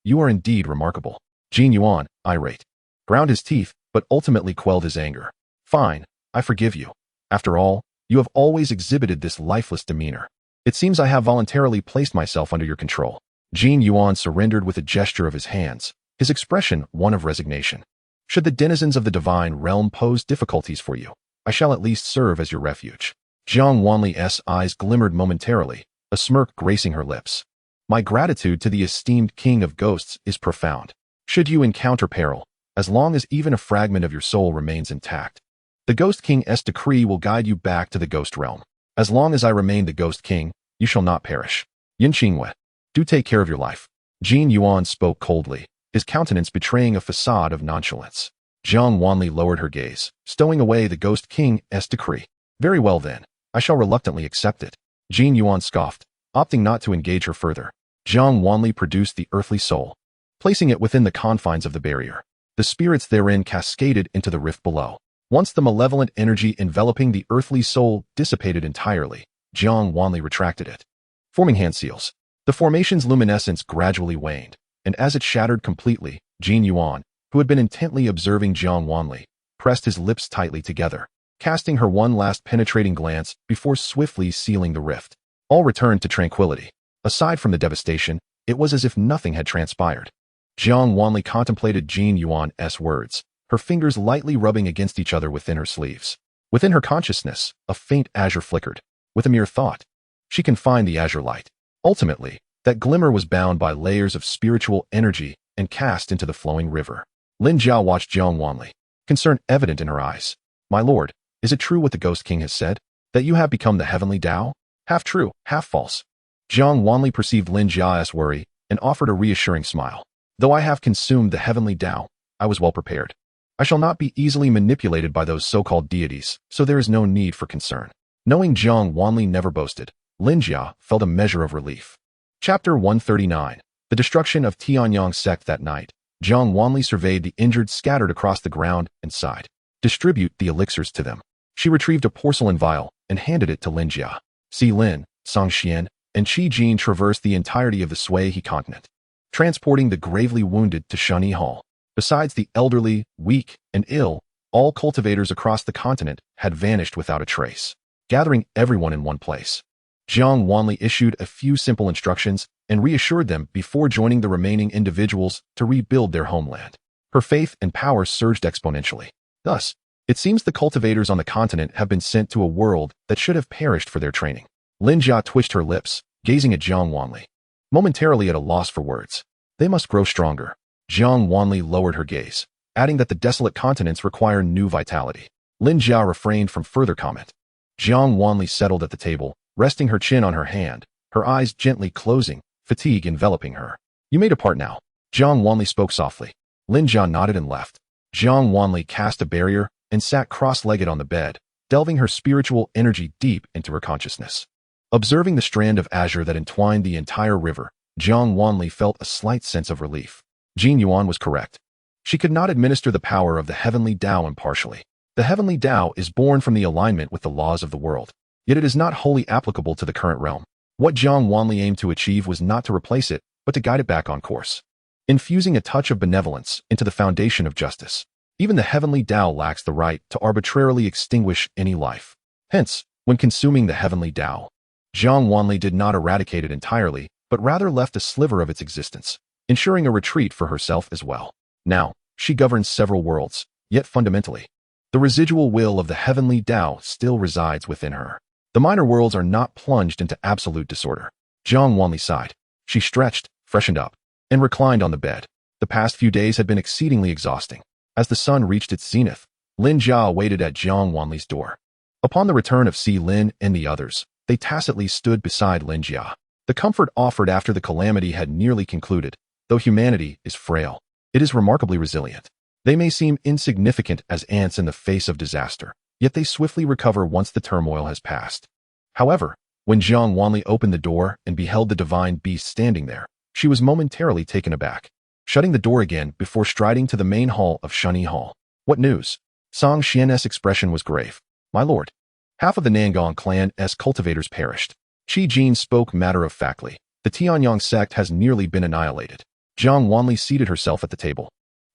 You are indeed remarkable. Jiang Yuan, irate, ground his teeth, but ultimately quelled his anger. Fine, I forgive you. After all, you have always exhibited this lifeless demeanor. It seems I have voluntarily placed myself under your control. Jiang Yuan surrendered with a gesture of his hands, his expression one of resignation. Should the denizens of the divine realm pose difficulties for you, I shall at least serve as your refuge. Jiang Wanli's eyes glimmered momentarily, a smirk gracing her lips. My gratitude to the esteemed king of ghosts is profound. Should you encounter peril, as long as even a fragment of your soul remains intact, the Ghost King's decree will guide you back to the ghost realm. As long as I remain the Ghost King, you shall not perish. Yin Qingwei, do take care of your life. Jiang Yuan spoke coldly, his countenance betraying a facade of nonchalance. Jiang Wanli lowered her gaze, stowing away the Ghost King's decree. Very well then, I shall reluctantly accept it. Jiang Yuan scoffed, opting not to engage her further. Jiang Wanli produced the earthly soul, placing it within the confines of the barrier. The spirits therein cascaded into the rift below. Once the malevolent energy enveloping the earthly soul dissipated entirely, Jiang Wanli retracted it, forming hand seals. The formation's luminescence gradually waned, and as it shattered completely, Jiang Yuan, who had been intently observing Jiang Wanli, pressed his lips tightly together, casting her one last penetrating glance before swiftly sealing the rift. All returned to tranquility. Aside from the devastation, it was as if nothing had transpired. Jiang Wanli contemplated Jiang Yuan's words, her fingers lightly rubbing against each other within her sleeves. Within her consciousness, a faint azure flickered. With a mere thought, she confined the azure light. Ultimately, that glimmer was bound by layers of spiritual energy and cast into the flowing river. Lin Jiao watched Jiang Wanli, concern evident in her eyes. My lord, is it true what the Ghost King has said? That you have become the Heavenly Dao? Half true, half false. Jiang Wanli perceived Lin Jiao's worry and offered a reassuring smile. Though I have consumed the Heavenly Dao, I was well prepared. I shall not be easily manipulated by those so-called deities, so there is no need for concern. Knowing Jiang Wanli never boasted, Lin Jia felt a measure of relief. Chapter 139. The destruction of Tianyang sect that night. Jiang Wanli surveyed the injured scattered across the ground and sighed. Distribute the elixirs to them. She retrieved a porcelain vial and handed it to Lin Jia. Si Lin, Song Xian, and Qi Jin traversed the entirety of the Sui continent, transporting the gravely wounded to Shani Hall. Besides the elderly, weak, and ill, all cultivators across the continent had vanished without a trace, gathering everyone in one place. Jiang Wanli issued a few simple instructions and reassured them before joining the remaining individuals to rebuild their homeland. Her faith and power surged exponentially. Thus, it seems the cultivators on the continent have been sent to a world that should have perished for their training. Lin Jia twitched her lips, gazing at Jiang Wanli, momentarily at a loss for words. They must grow stronger. Jiang Wanli lowered her gaze, adding that the desolate continents require new vitality. Lin Jia refrained from further comment. Jiang Wanli settled at the table, resting her chin on her hand, her eyes gently closing, fatigue enveloping her. You may depart now. Jiang Wanli spoke softly. Lin Jia nodded and left. Jiang Wanli cast a barrier and sat cross-legged on the bed, delving her spiritual energy deep into her consciousness. Observing the strand of azure that entwined the entire river, Jiang Wanli felt a slight sense of relief. Jiang Yuan was correct. She could not administer the power of the Heavenly Dao impartially. The Heavenly Dao is born from the alignment with the laws of the world, yet it is not wholly applicable to the current realm. What Jiang Wanli aimed to achieve was not to replace it, but to guide it back on course, infusing a touch of benevolence into the foundation of justice. Even the Heavenly Dao lacks the right to arbitrarily extinguish any life. Hence, when consuming the Heavenly Dao, Jiang Wanli did not eradicate it entirely, but rather left a sliver of its existence, ensuring a retreat for herself as well. Now, she governs several worlds, yet fundamentally, the residual will of the Heavenly Dao still resides within her. The minor worlds are not plunged into absolute disorder. Jiang Wanli sighed. She stretched, freshened up, and reclined on the bed. The past few days had been exceedingly exhausting. As the sun reached its zenith, Lin Jia waited at Jiang Wanli's door. Upon the return of Si Lin and the others, they tacitly stood beside Lin Jia. The comfort offered after the calamity had nearly concluded. Though humanity is frail, it is remarkably resilient. They may seem insignificant as ants in the face of disaster, yet they swiftly recover once the turmoil has passed. However, when Jiang Wanli opened the door and beheld the divine beast standing there, she was momentarily taken aback, shutting the door again before striding to the main hall of Shani Hall. What news? Song Xian's expression was grave. My lord, half of the Nangong clan's cultivators perished. Qi Jin spoke matter-of-factly. The Tianyang sect has nearly been annihilated. Jiang Wanli seated herself at the table,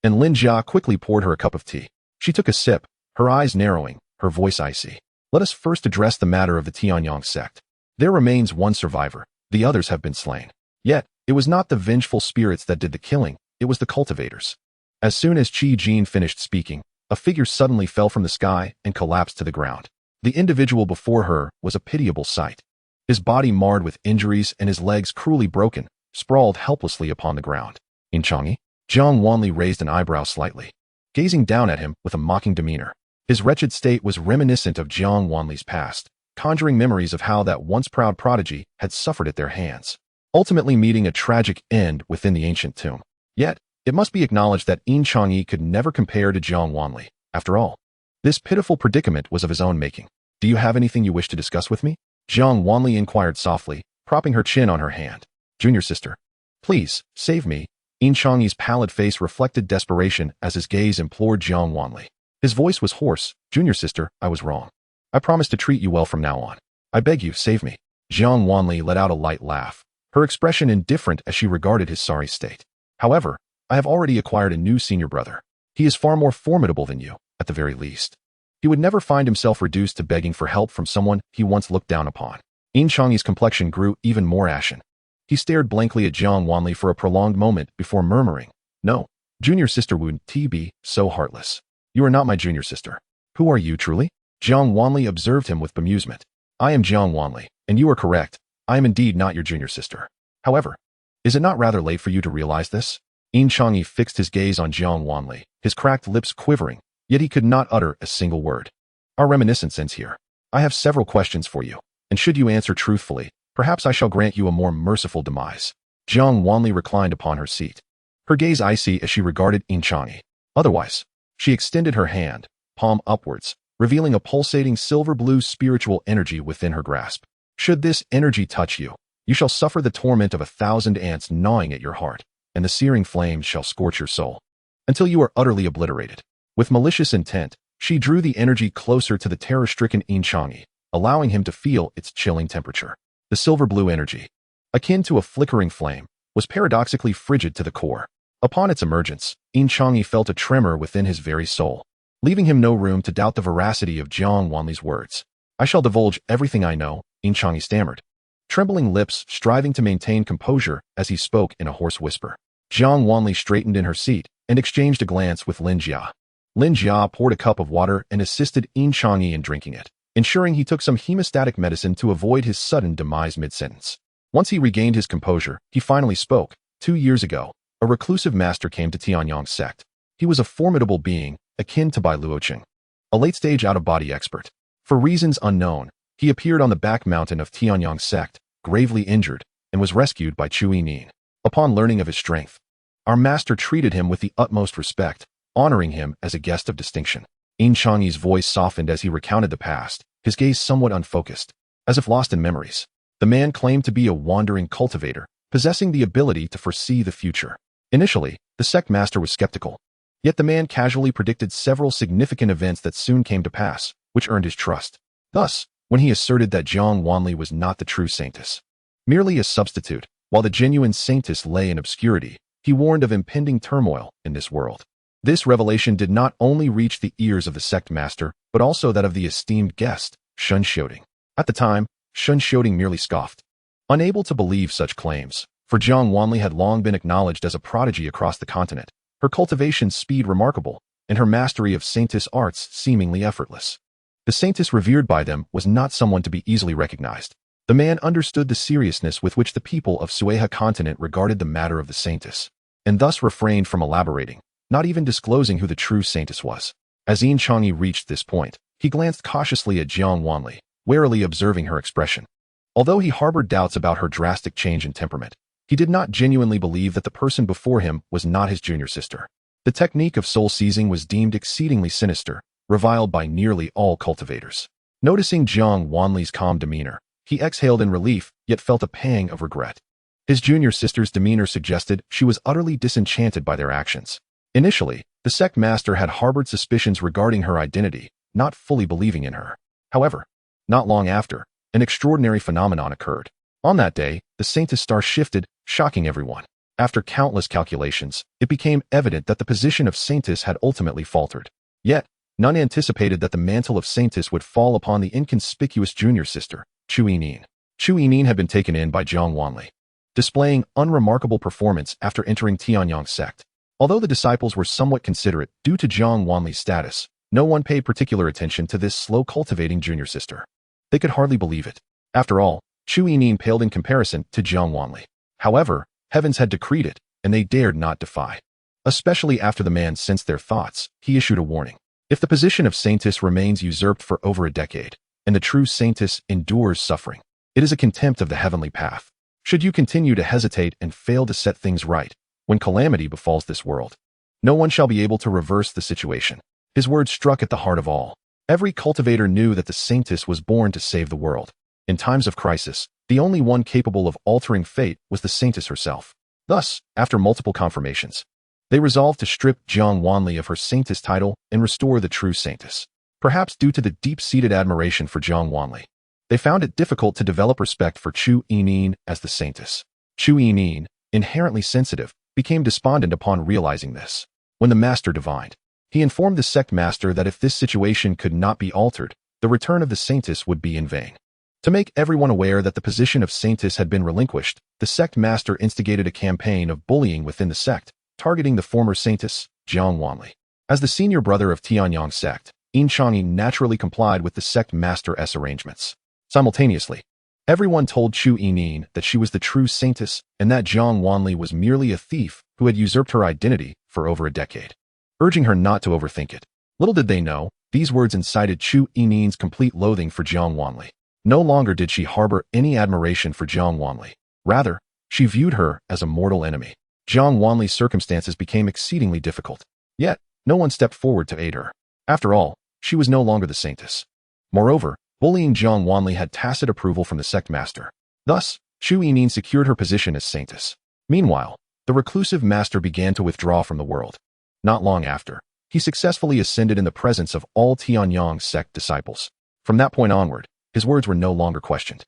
and Lin Jia quickly poured her a cup of tea. She took a sip, her eyes narrowing, her voice icy. Let us first address the matter of the Tianyang sect. There remains one survivor. The others have been slain. Yet, it was not the vengeful spirits that did the killing, it was the cultivators. As soon as Qi Jin finished speaking, a figure suddenly fell from the sky and collapsed to the ground. The individual before her was a pitiable sight. His body marred with injuries and his legs cruelly broken, sprawled helplessly upon the ground. Xianxiaaudiobooks? Jiang Wanli raised an eyebrow slightly, gazing down at him with a mocking demeanor. His wretched state was reminiscent of Jiang Wanli's past, conjuring memories of how that once proud prodigy had suffered at their hands, ultimately meeting a tragic end within the ancient tomb. Yet, it must be acknowledged that Xianxiaaudiobooks could never compare to Jiang Wanli. After all, this pitiful predicament was of his own making. Do you have anything you wish to discuss with me? Jiang Wanli inquired softly, propping her chin on her hand. Junior sister, please, save me. Xianxiaaudiobooks' pallid face reflected desperation as his gaze implored Jiang Wanli. His voice was hoarse. Junior sister, I was wrong. I promise to treat you well from now on. I beg you, save me. Jiang Wanli let out a light laugh, her expression indifferent as she regarded his sorry state. However, I have already acquired a new senior brother. He is far more formidable than you, at the very least. He would never find himself reduced to begging for help from someone he once looked down upon. Xianxiaaudiobooks' complexion grew even more ashen. He stared blankly at Jiang Wanli for a prolonged moment before murmuring, No, junior sister would be so heartless. You are not my junior sister. Who are you truly? Jiang Wanli observed him with bemusement. I am Jiang Wanli, and you are correct. I am indeed not your junior sister. However, is it not rather late for you to realize this? Xianxiaaudiobooks fixed his gaze on Jiang Wanli, his cracked lips quivering, yet he could not utter a single word. Our reminiscence ends here. I have several questions for you, and should you answer truthfully, perhaps I shall grant you a more merciful demise. Jiang Wanli reclined upon her seat, her gaze icy as she regarded Xianxiaaudiobooks. Otherwise, she extended her hand, palm upwards, revealing a pulsating silver-blue spiritual energy within her grasp. Should this energy touch you, you shall suffer the torment of 1,000 ants gnawing at your heart, and the searing flames shall scorch your soul, until you are utterly obliterated. With malicious intent, she drew the energy closer to the terror-stricken Xianxiaaudiobooks, allowing him to feel its chilling temperature. The silver-blue energy, akin to a flickering flame, was paradoxically frigid to the core. Upon its emergence, Xianxiaaudiobooks felt a tremor within his very soul, leaving him no room to doubt the veracity of Jiang Wanli's words. I shall divulge everything I know, Xianxiaaudiobooks stammered, trembling lips striving to maintain composure as he spoke in a hoarse whisper. Jiang Wanli straightened in her seat and exchanged a glance with Lin Jia. Lin Jia poured a cup of water and assisted Xianxiaaudiobooks in drinking it, ensuring he took some hemostatic medicine to avoid his sudden demise mid-sentence. Once he regained his composure, he finally spoke. 2 years ago, a reclusive master came to Tianyang sect. He was a formidable being, akin to Bai Luoqing, a late-stage out-of-body expert. For reasons unknown, he appeared on the back mountain of Tianyang sect, gravely injured, and was rescued by Chu Yinin. Upon learning of his strength, our master treated him with the utmost respect, honoring him as a guest of distinction. Xianxiaaudiobooks' voice softened as he recounted the past, his gaze somewhat unfocused, as if lost in memories. The man claimed to be a wandering cultivator, possessing the ability to foresee the future. Initially, the sect master was skeptical. Yet the man casually predicted several significant events that soon came to pass, which earned his trust. Thus, when he asserted that Jiang Wanli was not the true Saintess, merely a substitute, while the genuine Saintess lay in obscurity, he warned of impending turmoil in this world. This revelation did not only reach the ears of the sect master, but also that of the esteemed guest, xianxiaaudiobooks. At the time, xianxiaaudiobooks merely scoffed, unable to believe such claims, for Jiang Wanli had long been acknowledged as a prodigy across the continent, her cultivation speed remarkable, and her mastery of Saintess arts seemingly effortless. The Saintess revered by them was not someone to be easily recognized. The man understood the seriousness with which the people of Sueha continent regarded the matter of the Saintess, and thus refrained from elaborating, not even disclosing who the true Saintess was. As Xianxiaaudiobooks reached this point, he glanced cautiously at Jiang Wanli, warily observing her expression. Although he harbored doubts about her drastic change in temperament, he did not genuinely believe that the person before him was not his junior sister. The technique of soul seizing was deemed exceedingly sinister, reviled by nearly all cultivators. Noticing Jiang Wanli's calm demeanor, he exhaled in relief, yet felt a pang of regret. His junior sister's demeanor suggested she was utterly disenchanted by their actions. Initially, the sect master had harbored suspicions regarding her identity, not fully believing in her. However, not long after, an extraordinary phenomenon occurred. On that day, the Saintess star shifted, shocking everyone. After countless calculations, it became evident that the position of Saintess had ultimately faltered. Yet, none anticipated that the mantle of Saintess would fall upon the inconspicuous junior sister, Chu Yining. Chu Yining had been taken in by Jiang Wanli, displaying unremarkable performance after entering Tianyang sect. Although the disciples were somewhat considerate due to Jiang Wanli's status, no one paid particular attention to this slow-cultivating junior sister. They could hardly believe it. After all, Chu Yining paled in comparison to Jiang Wanli. However, heavens had decreed it, and they dared not defy. Especially after the man sensed their thoughts, he issued a warning. If the position of Saintess remains usurped for over a decade, and the true Saintess endures suffering, it is a contempt of the heavenly path. Should you continue to hesitate and fail to set things right, when calamity befalls this world, no one shall be able to reverse the situation. His words struck at the heart of all. Every cultivator knew that the Saintess was born to save the world. In times of crisis, the only one capable of altering fate was the Saintess herself. Thus, after multiple confirmations, they resolved to strip Jiang Wanli of her Saintess title and restore the true Saintess. Perhaps due to the deep-seated admiration for Jiang Wanli, they found it difficult to develop respect for Chu Yining as the Saintess. Chu Yining, inherently sensitive, became despondent upon realizing this. When the master divined, he informed the sect master that if this situation could not be altered, the return of the Saintess would be in vain. To make everyone aware that the position of Saintess had been relinquished, the sect master instigated a campaign of bullying within the sect, targeting the former Saintess, Jiang Wanli. As the senior brother of Tianyang sect, Xianxiaaudiobooks naturally complied with the sect master's arrangements. Simultaneously, everyone told Chu Yining that she was the true Saintess and that Jiang Wanli was merely a thief who had usurped her identity for over a decade, urging her not to overthink it. Little did they know, these words incited Chu Yining's complete loathing for Jiang Wanli. No longer did she harbor any admiration for Jiang Wanli. Rather, she viewed her as a mortal enemy. Jiang Wanli's circumstances became exceedingly difficult. Yet, no one stepped forward to aid her. After all, she was no longer the Saintess. Moreover, bullying Jiang Wanli had tacit approval from the sect master. Thus, Chu Yining secured her position as Saintess. Meanwhile, the reclusive master began to withdraw from the world. Not long after, he successfully ascended in the presence of all Tianyang sect disciples. From that point onward, his words were no longer questioned.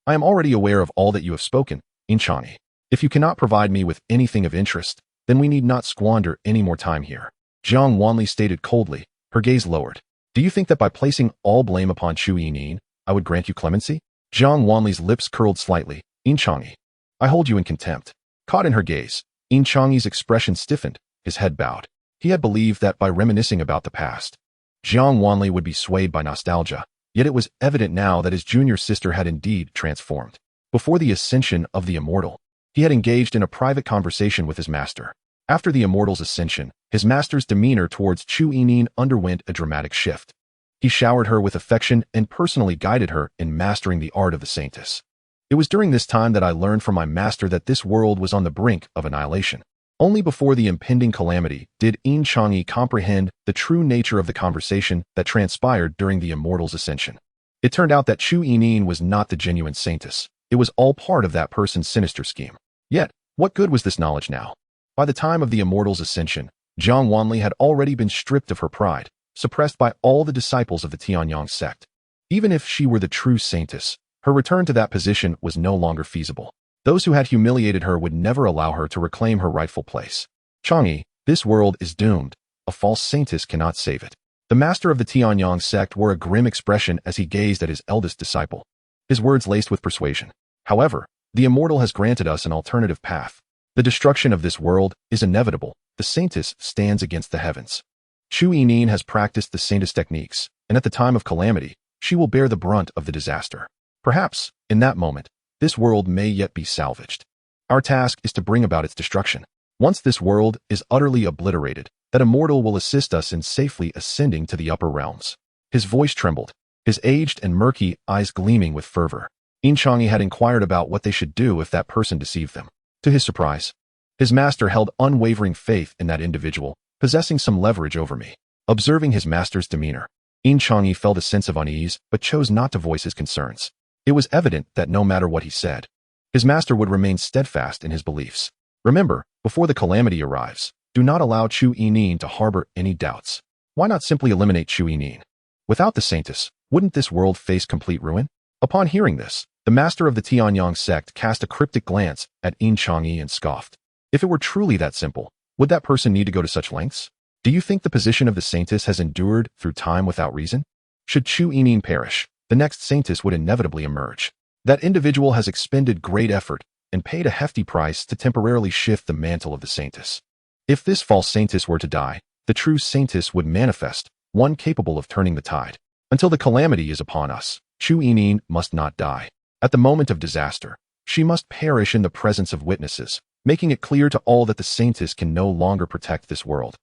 I am already aware of all that you have spoken, Xianxiaaudiobooks. If you cannot provide me with anything of interest, then we need not squander any more time here. Jiang Wanli stated coldly, her gaze lowered. Do you think that by placing all blame upon Chu Yining, I would grant you clemency? Jiang Wanli's lips curled slightly. Xianxiaaudiobooks, I hold you in contempt. Caught in her gaze, Xianxiaaudiobooks' expression stiffened, his head bowed. He had believed that by reminiscing about the past, Jiang Wanli would be swayed by nostalgia. Yet it was evident now that his junior sister had indeed transformed. Before the ascension of the immortal, he had engaged in a private conversation with his master. After the immortal's ascension, his master's demeanor towards Chu Yining underwent a dramatic shift. He showered her with affection and personally guided her in mastering the art of the Saintess. It was during this time that I learned from my master that this world was on the brink of annihilation. Only before the impending calamity did Xianxiaaudiobooks comprehend the true nature of the conversation that transpired during the immortal's ascension. It turned out that Chu Yining was not the genuine Saintess. It was all part of that person's sinister scheme. Yet, what good was this knowledge now? By the time of the immortal's ascension, Jiang Wanli had already been stripped of her pride, suppressed by all the disciples of the Tianyang sect. Even if she were the true Saintess, her return to that position was no longer feasible. Those who had humiliated her would never allow her to reclaim her rightful place. Chang'e, this world is doomed. A false Saintess cannot save it. The master of the Tianyang sect wore a grim expression as he gazed at his eldest disciple. His words laced with persuasion. However, the immortal has granted us an alternative path. The destruction of this world is inevitable. The Saintess stands against the heavens. Chu Yining has practiced the Saintess techniques, and at the time of calamity, she will bear the brunt of the disaster. Perhaps, in that moment, this world may yet be salvaged. Our task is to bring about its destruction. Once this world is utterly obliterated, that immortal will assist us in safely ascending to the upper realms. His voice trembled, his aged and murky eyes gleaming with fervor. Xianxiaaudiobooks had inquired about what they should do if that person deceived them. To his surprise, his master held unwavering faith in that individual, possessing some leverage over me. Observing his master's demeanor, Xianxiaaudiobooks felt a sense of unease but chose not to voice his concerns. It was evident that no matter what he said, his master would remain steadfast in his beliefs. Remember, before the calamity arrives, do not allow Chu Yining to harbor any doubts. Why not simply eliminate Chu Yining? Without the Saintess, wouldn't this world face complete ruin? Upon hearing this, the master of the Tianyang sect cast a cryptic glance at Xianxiaaudiobooks and scoffed. If it were truly that simple, would that person need to go to such lengths? Do you think the position of the Saintess has endured through time without reason? Should Chu Yining perish, the next Saintess would inevitably emerge. That individual has expended great effort and paid a hefty price to temporarily shift the mantle of the Saintess. If this false Saintess were to die, the true Saintess would manifest, one capable of turning the tide. Until the calamity is upon us, Chu Yining must not die. At the moment of disaster, she must perish in the presence of witnesses, making it clear to all that the Saintess can no longer protect this world,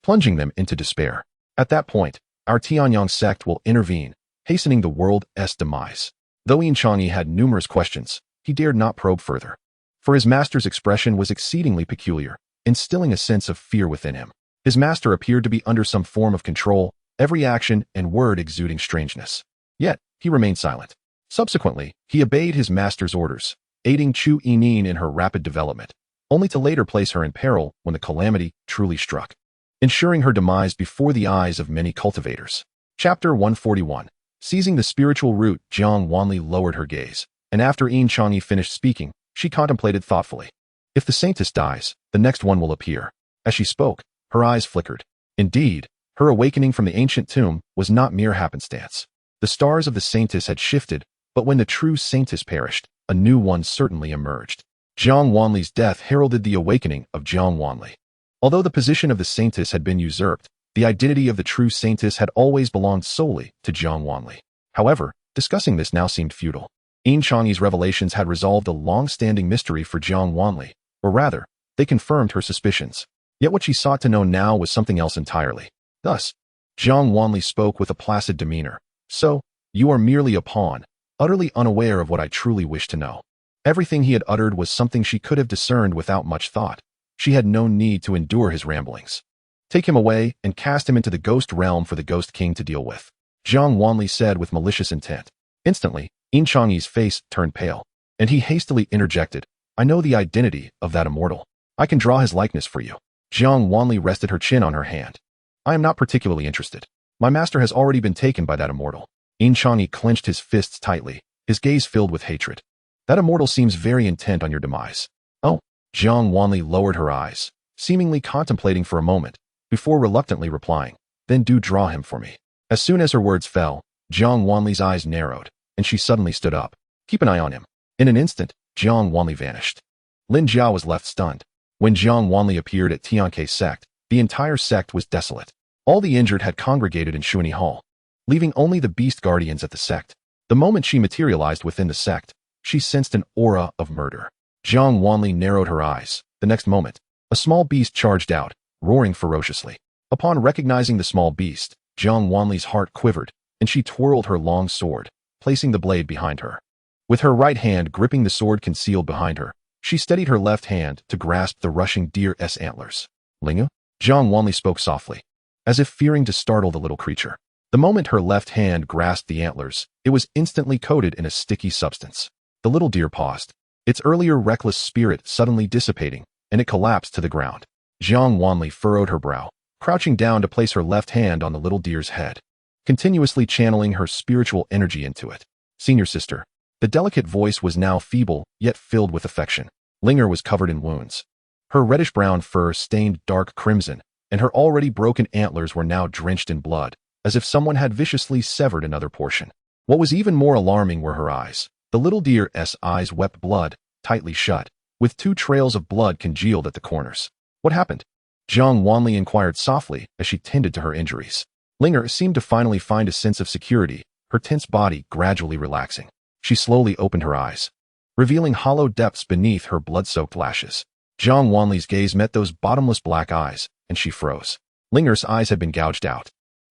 plunging them into despair. At that point, our Tianyang sect will intervene, hastening the world's demise. Though Xianxiaaudiobooks had numerous questions, he dared not probe further, for his master's expression was exceedingly peculiar, instilling a sense of fear within him. His master appeared to be under some form of control, every action and word exuding strangeness. Yet, he remained silent. Subsequently, he obeyed his master's orders, aiding Chu Yining in her rapid development, only to later place her in peril when the calamity truly struck, ensuring her demise before the eyes of many cultivators. Chapter 141. Seizing the spiritual root, Jiang Wanli lowered her gaze, and after Xianxiaaudiobooks finished speaking, she contemplated thoughtfully. If the Saintess dies, the next one will appear. As she spoke, her eyes flickered. Indeed, her awakening from the ancient tomb was not mere happenstance. The stars of the Saintess had shifted, but when the true Saintess perished, a new one certainly emerged. Jiang Wanli's death heralded the awakening of Jiang Wanli. Although the position of the Saintess had been usurped, the identity of the true Saintess had always belonged solely to Jiang Wanli. However, discussing this now seemed futile. Xianxiaaudiobooks' revelations had resolved a long-standing mystery for Jiang Wanli, or rather, they confirmed her suspicions. Yet what she sought to know now was something else entirely. Thus, Jiang Wanli spoke with a placid demeanor. So, you are merely a pawn, utterly unaware of what I truly wish to know. Everything he had uttered was something she could have discerned without much thought. She had no need to endure his ramblings. Take him away and cast him into the ghost realm for the Ghost King to deal with, Jiang Wanli said with malicious intent. Instantly, Xianxiaaudiobooks' face turned pale, and he hastily interjected, I know the identity of that immortal. I can draw his likeness for you. Jiang Wanli rested her chin on her hand. I am not particularly interested. My master has already been taken by that immortal. Xianxiaaudiobooks clenched his fists tightly, his gaze filled with hatred. That immortal seems very intent on your demise. Oh, Jiang Wanli lowered her eyes, seemingly contemplating for a moment, before reluctantly replying, then do draw him for me. As soon as her words fell, Jiang Wanli's eyes narrowed, and she suddenly stood up. Keep an eye on him. In an instant, Jiang Wanli vanished. Lin Jiao was left stunned. When Jiang Wanli appeared at Tianke sect, the entire sect was desolate. All the injured had congregated in Shuani Hall, leaving only the beast guardians at the sect. The moment she materialized within the sect, she sensed an aura of murder. Jiang Wanli narrowed her eyes. The next moment, a small beast charged out, roaring ferociously. Upon recognizing the small beast, Jiang Wanli's heart quivered, and she twirled her long sword, placing the blade behind her. With her right hand gripping the sword concealed behind her, she steadied her left hand to grasp the rushing deer's antlers. Lingu? Jiang Wanli spoke softly, as if fearing to startle the little creature. The moment her left hand grasped the antlers, it was instantly coated in a sticky substance. The little deer paused, its earlier reckless spirit suddenly dissipating, and it collapsed to the ground. Jiang Wanli furrowed her brow, crouching down to place her left hand on the little deer's head, continuously channeling her spiritual energy into it. Senior sister. The delicate voice was now feeble, yet filled with affection. Linger was covered in wounds. Her reddish-brown fur stained dark crimson, and her already broken antlers were now drenched in blood, as if someone had viciously severed another portion. What was even more alarming were her eyes. The little deer's eyes wept blood, tightly shut, with 2 trails of blood congealed at the corners. What happened? Jiang Wanli inquired softly as she tended to her injuries. Linger seemed to finally find a sense of security, her tense body gradually relaxing. She slowly opened her eyes, revealing hollow depths beneath her blood-soaked lashes. Jiang Wanli's gaze met those bottomless black eyes, and she froze. Linger's eyes had been gouged out.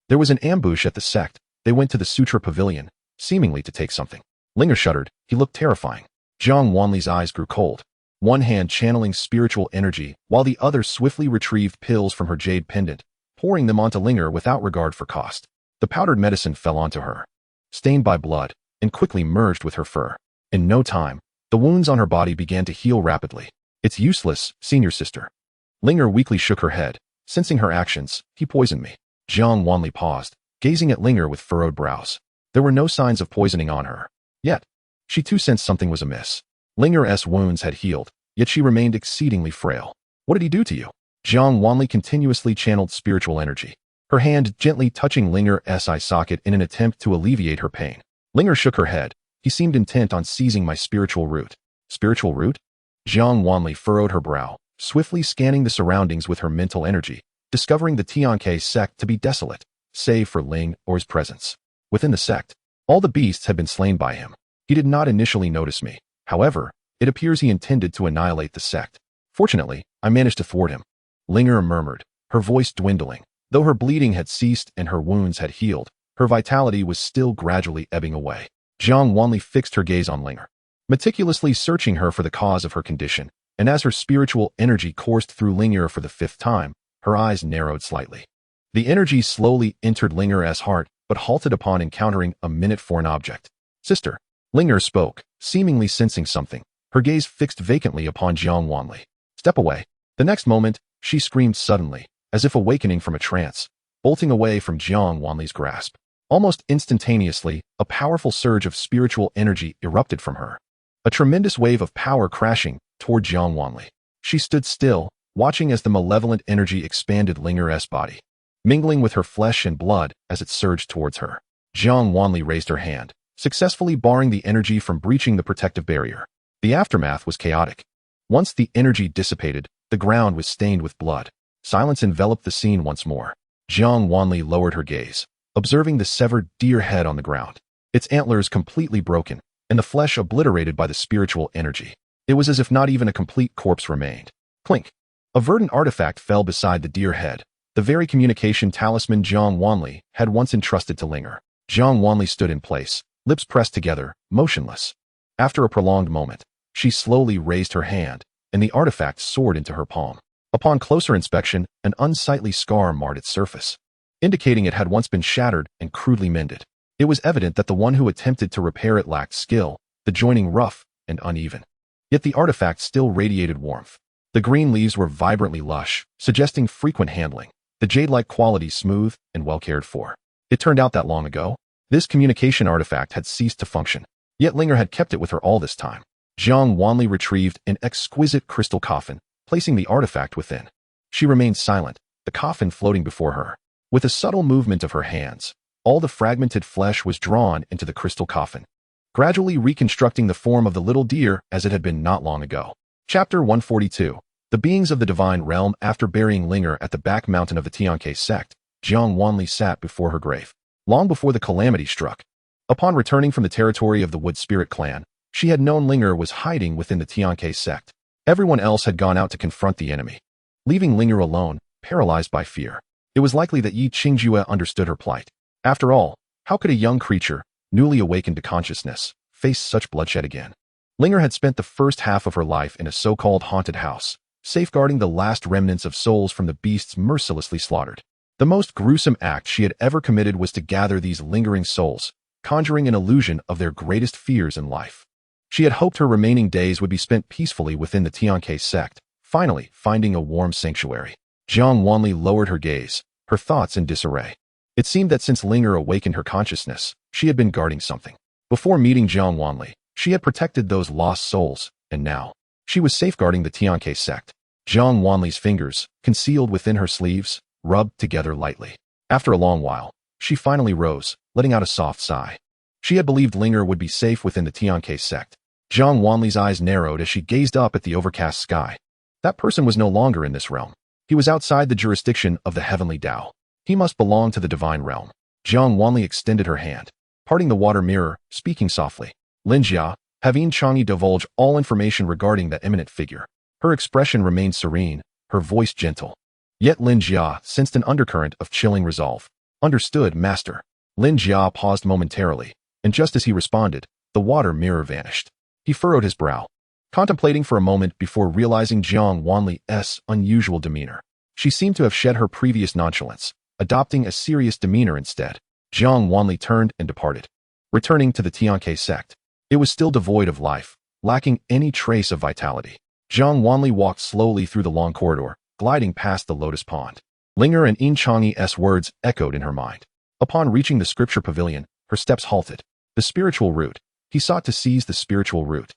There was an ambush at the sect. They went to the Sutra Pavilion, seemingly to take something. Linger shuddered. He looked terrifying. Jiang Wanli's eyes grew cold, one hand channeling spiritual energy, while the other swiftly retrieved pills from her jade pendant, pouring them onto Linger without regard for cost. The powdered medicine fell onto her, stained by blood, and quickly merged with her fur. In no time, the wounds on her body began to heal rapidly. It's useless, senior sister. Linger weakly shook her head. Sensing her actions, he poisoned me. Jiang Wanli paused, gazing at Linger with furrowed brows. There were no signs of poisoning on her. Yet, she too sensed something was amiss. Linger's wounds had healed, yet she remained exceedingly frail. What did he do to you? Jiang Wanli continuously channeled spiritual energy, her hand gently touching Linger's eye socket in an attempt to alleviate her pain. Linger shook her head. He seemed intent on seizing my spiritual root. Spiritual root? Jiang Wanli furrowed her brow, swiftly scanning the surroundings with her mental energy, discovering the Xianxia sect to be desolate, save for Linger's presence. Within the sect, all the beasts had been slain by him. He did not initially notice me. However, it appears he intended to annihilate the sect. Fortunately, I managed to thwart him. Linger murmured, her voice dwindling. Though her bleeding had ceased and her wounds had healed, her vitality was still gradually ebbing away. Jiang Wanli fixed her gaze on Linger, meticulously searching her for the cause of her condition, and as her spiritual energy coursed through Linger for the 5th time, her eyes narrowed slightly. The energy slowly entered Linger's heart, but halted upon encountering a minute foreign object. Sister. Linger spoke, seemingly sensing something, her gaze fixed vacantly upon Jiang Wanli. Step away. The next moment, she screamed suddenly, as if awakening from a trance, bolting away from Jiang Wanli's grasp. Almost instantaneously, a powerful surge of spiritual energy erupted from her. A tremendous wave of power crashing toward Jiang Wanli. She stood still, watching as the malevolent energy expanded Linger's body, mingling with her flesh and blood as it surged towards her. Jiang Wanli raised her hand, successfully barring the energy from breaching the protective barrier. The aftermath was chaotic. Once the energy dissipated, the ground was stained with blood. Silence enveloped the scene once more. Jiang Wanli lowered her gaze, observing the severed deer head on the ground, its antlers completely broken, and the flesh obliterated by the spiritual energy. It was as if not even a complete corpse remained. Clink! A verdant artifact fell beside the deer head, the very communication talisman Jiang Wanli had once entrusted to Linger. Jiang Wanli stood in place, lips pressed together, motionless. After a prolonged moment, she slowly raised her hand, and the artifact soared into her palm. Upon closer inspection, an unsightly scar marred its surface, indicating it had once been shattered and crudely mended. It was evident that the one who attempted to repair it lacked skill, the joining rough and uneven. Yet the artifact still radiated warmth. The green leaves were vibrantly lush, suggesting frequent handling, the jade-like quality smooth and well cared for. It turned out that long ago, this communication artifact had ceased to function, yet Linger had kept it with her all this time. Jiang Wanli retrieved an exquisite crystal coffin, placing the artifact within. She remained silent, the coffin floating before her. With a subtle movement of her hands, all the fragmented flesh was drawn into the crystal coffin, gradually reconstructing the form of the little deer as it had been not long ago. Chapter 142. The beings of the divine realm. After burying Linger at the back mountain of the Xianxia sect, Jiang Wanli sat before her grave, long before the calamity struck. Upon returning from the territory of the Wood Spirit clan, she had known Linger was hiding within the Xianxia sect. Everyone else had gone out to confront the enemy, leaving Linger alone, paralyzed by fear. It was likely that Yi Qingjue understood her plight. After all, how could a young creature, newly awakened to consciousness, face such bloodshed again? Linger had spent the first half of her life in a so-called haunted house, safeguarding the last remnants of souls from the beasts mercilessly slaughtered. The most gruesome act she had ever committed was to gather these lingering souls, conjuring an illusion of their greatest fears in life. She had hoped her remaining days would be spent peacefully within the Xianxia sect, finally finding a warm sanctuary. Jiang Wanli lowered her gaze, her thoughts in disarray. It seemed that since Linger awakened her consciousness, she had been guarding something. Before meeting Jiang Wanli, she had protected those lost souls, and now, she was safeguarding the Xianxia sect. Jiang Wanli's fingers, concealed within her sleeves, rubbed together lightly. After a long while, she finally rose, letting out a soft sigh. She had believed Linger would be safe within the Xianxia sect. Jiang Wanli's eyes narrowed as she gazed up at the overcast sky. That person was no longer in this realm. He was outside the jurisdiction of the Heavenly Dao. He must belong to the divine realm. Jiang Wanli extended her hand, parting the water mirror, speaking softly. Linjia, have Yin Changyi divulge all information regarding that eminent figure. Her expression remained serene, her voice gentle. Yet Lin Jia sensed an undercurrent of chilling resolve. Understood, master. Lin Jia paused momentarily, and just as he responded, the water mirror vanished. He furrowed his brow, contemplating for a moment before realizing Jiang Wanli's unusual demeanor. She seemed to have shed her previous nonchalance, adopting a serious demeanor instead. Jiang Wanli turned and departed, returning to the Xianxia sect. It was still devoid of life, lacking any trace of vitality. Jiang Wanli walked slowly through the long corridor, gliding past the lotus pond. Linger and Yin Changyi's words echoed in her mind. Upon reaching the scripture pavilion, her steps halted. The spiritual root. He sought to seize the spiritual root.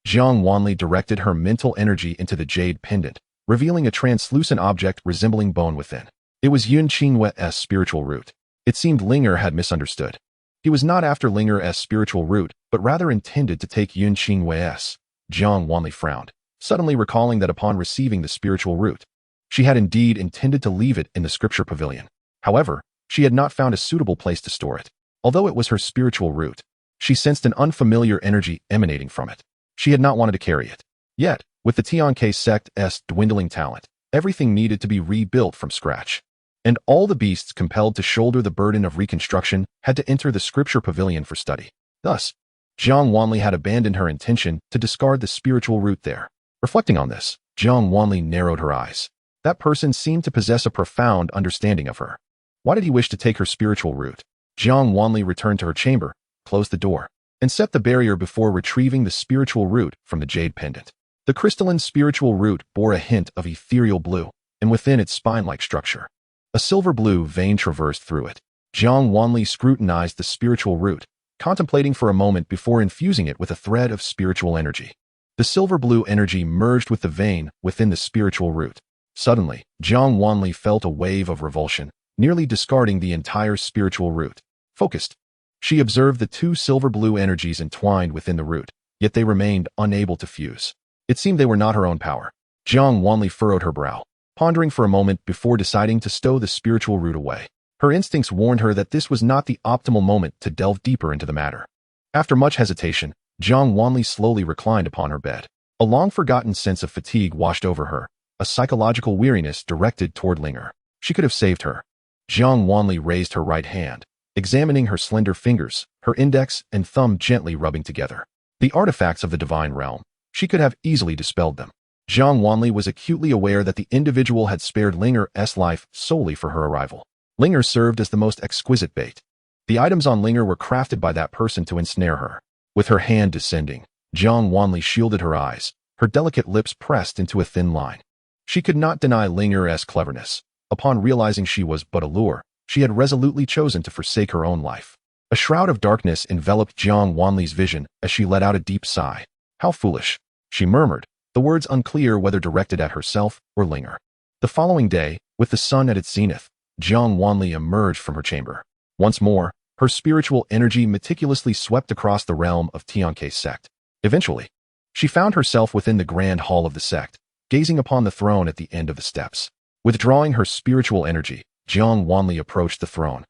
Jiang Wanli directed her mental energy into the jade pendant, revealing a translucent object resembling bone within. It was Yun Qingwe's spiritual root. It seemed Linger had misunderstood. He was not after Linger's spiritual root, but rather intended to take Yun Qingwe's. Jiang Wanli frowned, suddenly recalling that upon receiving the spiritual root, she had indeed intended to leave it in the scripture pavilion. However, she had not found a suitable place to store it. Although it was her spiritual root, she sensed an unfamiliar energy emanating from it. She had not wanted to carry it. Yet, with the Xianxia sect's dwindling talent, everything needed to be rebuilt from scratch. And all the beasts compelled to shoulder the burden of reconstruction had to enter the scripture pavilion for study. Thus, Jiang Wanli had abandoned her intention to discard the spiritual root there. Reflecting on this, Jiang Wanli narrowed her eyes. That person seemed to possess a profound understanding of her. Why did he wish to take her spiritual root? Jiang Wanli returned to her chamber, closed the door, and set the barrier before retrieving the spiritual root from the jade pendant. The crystalline spiritual root bore a hint of ethereal blue, and within its spine-like structure, a silver blue vein traversed through it. Jiang Wanli scrutinized the spiritual root, contemplating for a moment before infusing it with a thread of spiritual energy. The silver blue energy merged with the vein within the spiritual root. Suddenly, Jiang Wanli felt a wave of revulsion, nearly discarding the entire spiritual root. Focused, she observed the two silver blue energies entwined within the root, yet they remained unable to fuse. It seemed they were not her own power. Jiang Wanli furrowed her brow, pondering for a moment before deciding to stow the spiritual root away. Her instincts warned her that this was not the optimal moment to delve deeper into the matter. After much hesitation, Jiang Wanli slowly reclined upon her bed. A long-forgotten sense of fatigue washed over her, a psychological weariness directed toward Linger. She could have saved her. Jiang Wanli raised her right hand, examining her slender fingers, her index and thumb gently rubbing together. The artifacts of the divine realm. She could have easily dispelled them. Jiang Wanli was acutely aware that the individual had spared Linger's life solely for her arrival. Linger served as the most exquisite bait. The items on Linger were crafted by that person to ensnare her. With her hand descending, Jiang Wanli shielded her eyes, her delicate lips pressed into a thin line. She could not deny Linger's cleverness. Upon realizing she was but a lure, she had resolutely chosen to forsake her own life. A shroud of darkness enveloped Jiang Wanli's vision as she let out a deep sigh. How foolish, she murmured, the words unclear whether directed at herself or Linger. The following day, with the sun at its zenith, Jiang Wanli emerged from her chamber. Once more, her spiritual energy meticulously swept across the realm of Xianxia's sect. Eventually, she found herself within the grand hall of the sect, gazing upon the throne at the end of the steps. Withdrawing her spiritual energy, Jiang Wanli approached the throne,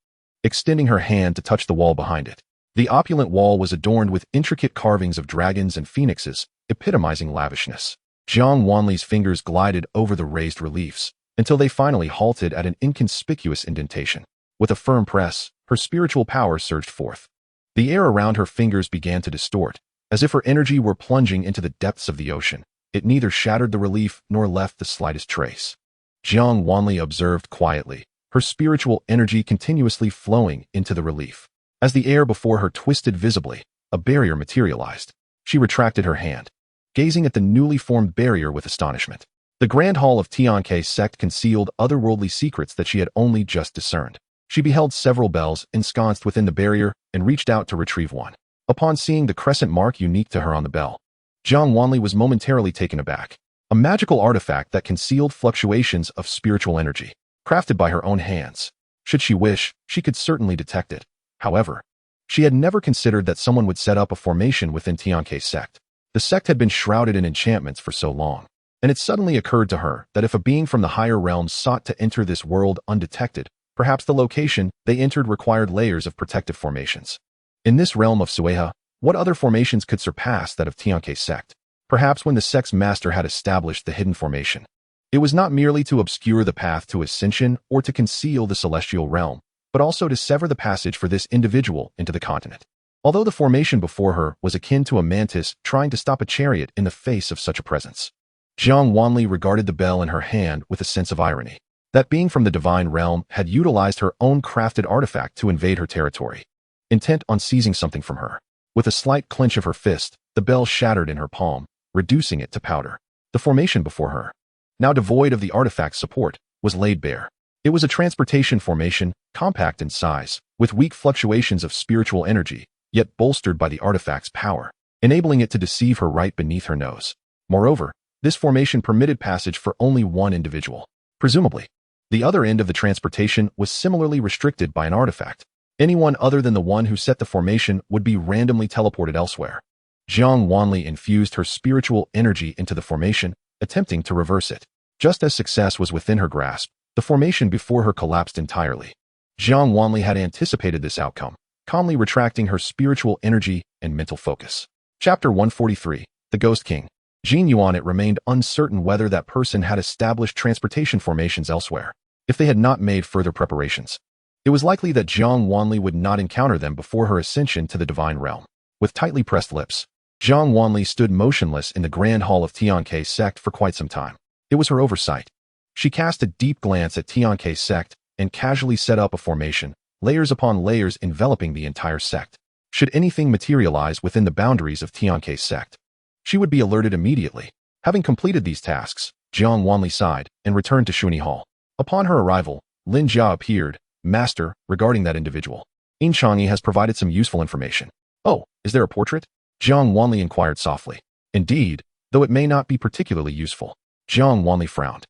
extending her hand to touch the wall behind it. The opulent wall was adorned with intricate carvings of dragons and phoenixes, epitomizing lavishness. Jiang Wanli's fingers glided over the raised reliefs, until they finally halted at an inconspicuous indentation. With a firm press, her spiritual power surged forth. The air around her fingers began to distort, as if her energy were plunging into the depths of the ocean. It neither shattered the relief nor left the slightest trace. Jiang Wanli observed quietly, her spiritual energy continuously flowing into the relief. As the air before her twisted visibly, a barrier materialized. She retracted her hand, gazing at the newly formed barrier with astonishment. The grand hall of Xianxia's sect concealed otherworldly secrets that she had only just discerned. She beheld several bells ensconced within the barrier and reached out to retrieve one. Upon seeing the crescent mark unique to her on the bell, Jiang Wanli was momentarily taken aback. A magical artifact that concealed fluctuations of spiritual energy, crafted by her own hands. Should she wish, she could certainly detect it. However, she had never considered that someone would set up a formation within Xianxia's sect. The sect had been shrouded in enchantments for so long, and it suddenly occurred to her that if a being from the higher realms sought to enter this world undetected, perhaps the location they entered required layers of protective formations. In this realm of Sueha, what other formations could surpass that of Xianxia's sect? Perhaps when the sect's master had established the hidden formation, it was not merely to obscure the path to ascension or to conceal the celestial realm, but also to sever the passage for this individual into the continent. Although the formation before her was akin to a mantis trying to stop a chariot in the face of such a presence, Jiang Wanli regarded the bell in her hand with a sense of irony. That being from the divine realm had utilized her own crafted artifact to invade her territory, intent on seizing something from her. With a slight clench of her fist, the bell shattered in her palm, reducing it to powder. The formation before her, now devoid of the artifact's support, was laid bare. It was a transportation formation, compact in size, with weak fluctuations of spiritual energy, yet bolstered by the artifact's power, enabling it to deceive her right beneath her nose. Moreover, This formation permitted passage for only one individual. Presumably, the other end of the transportation was similarly restricted by an artifact. Anyone other than the one who set the formation would be randomly teleported elsewhere. Jiang Wanli infused her spiritual energy into the formation, attempting to reverse it. Just as success was within her grasp, the formation before her collapsed entirely. Jiang Wanli had anticipated this outcome, calmly retracting her spiritual energy and mental focus. Chapter 143, The Ghost King. Jin Yuan. It remained uncertain whether that person had established transportation formations elsewhere, if they had not made further preparations. It was likely that Jiang Wanli would not encounter them before her ascension to the divine realm. With tightly pressed lips, Jiang Wanli stood motionless in the grand hall of Tiankei's sect for quite some time. It was her oversight. She cast a deep glance at Tiankei's sect and casually set up a formation, layers upon layers enveloping the entire sect. Should anything materialize within the boundaries of Tiankei's sect, she would be alerted immediately. Having completed these tasks, Jiang Wanli sighed and returned to Shuni Hall. Upon her arrival, Lin Jia appeared. Master, regarding that individual, Xianxia has provided some useful information. Oh, is there a portrait? Jiang Wanli inquired softly. Indeed, though it may not be particularly useful. Jiang Wanli frowned.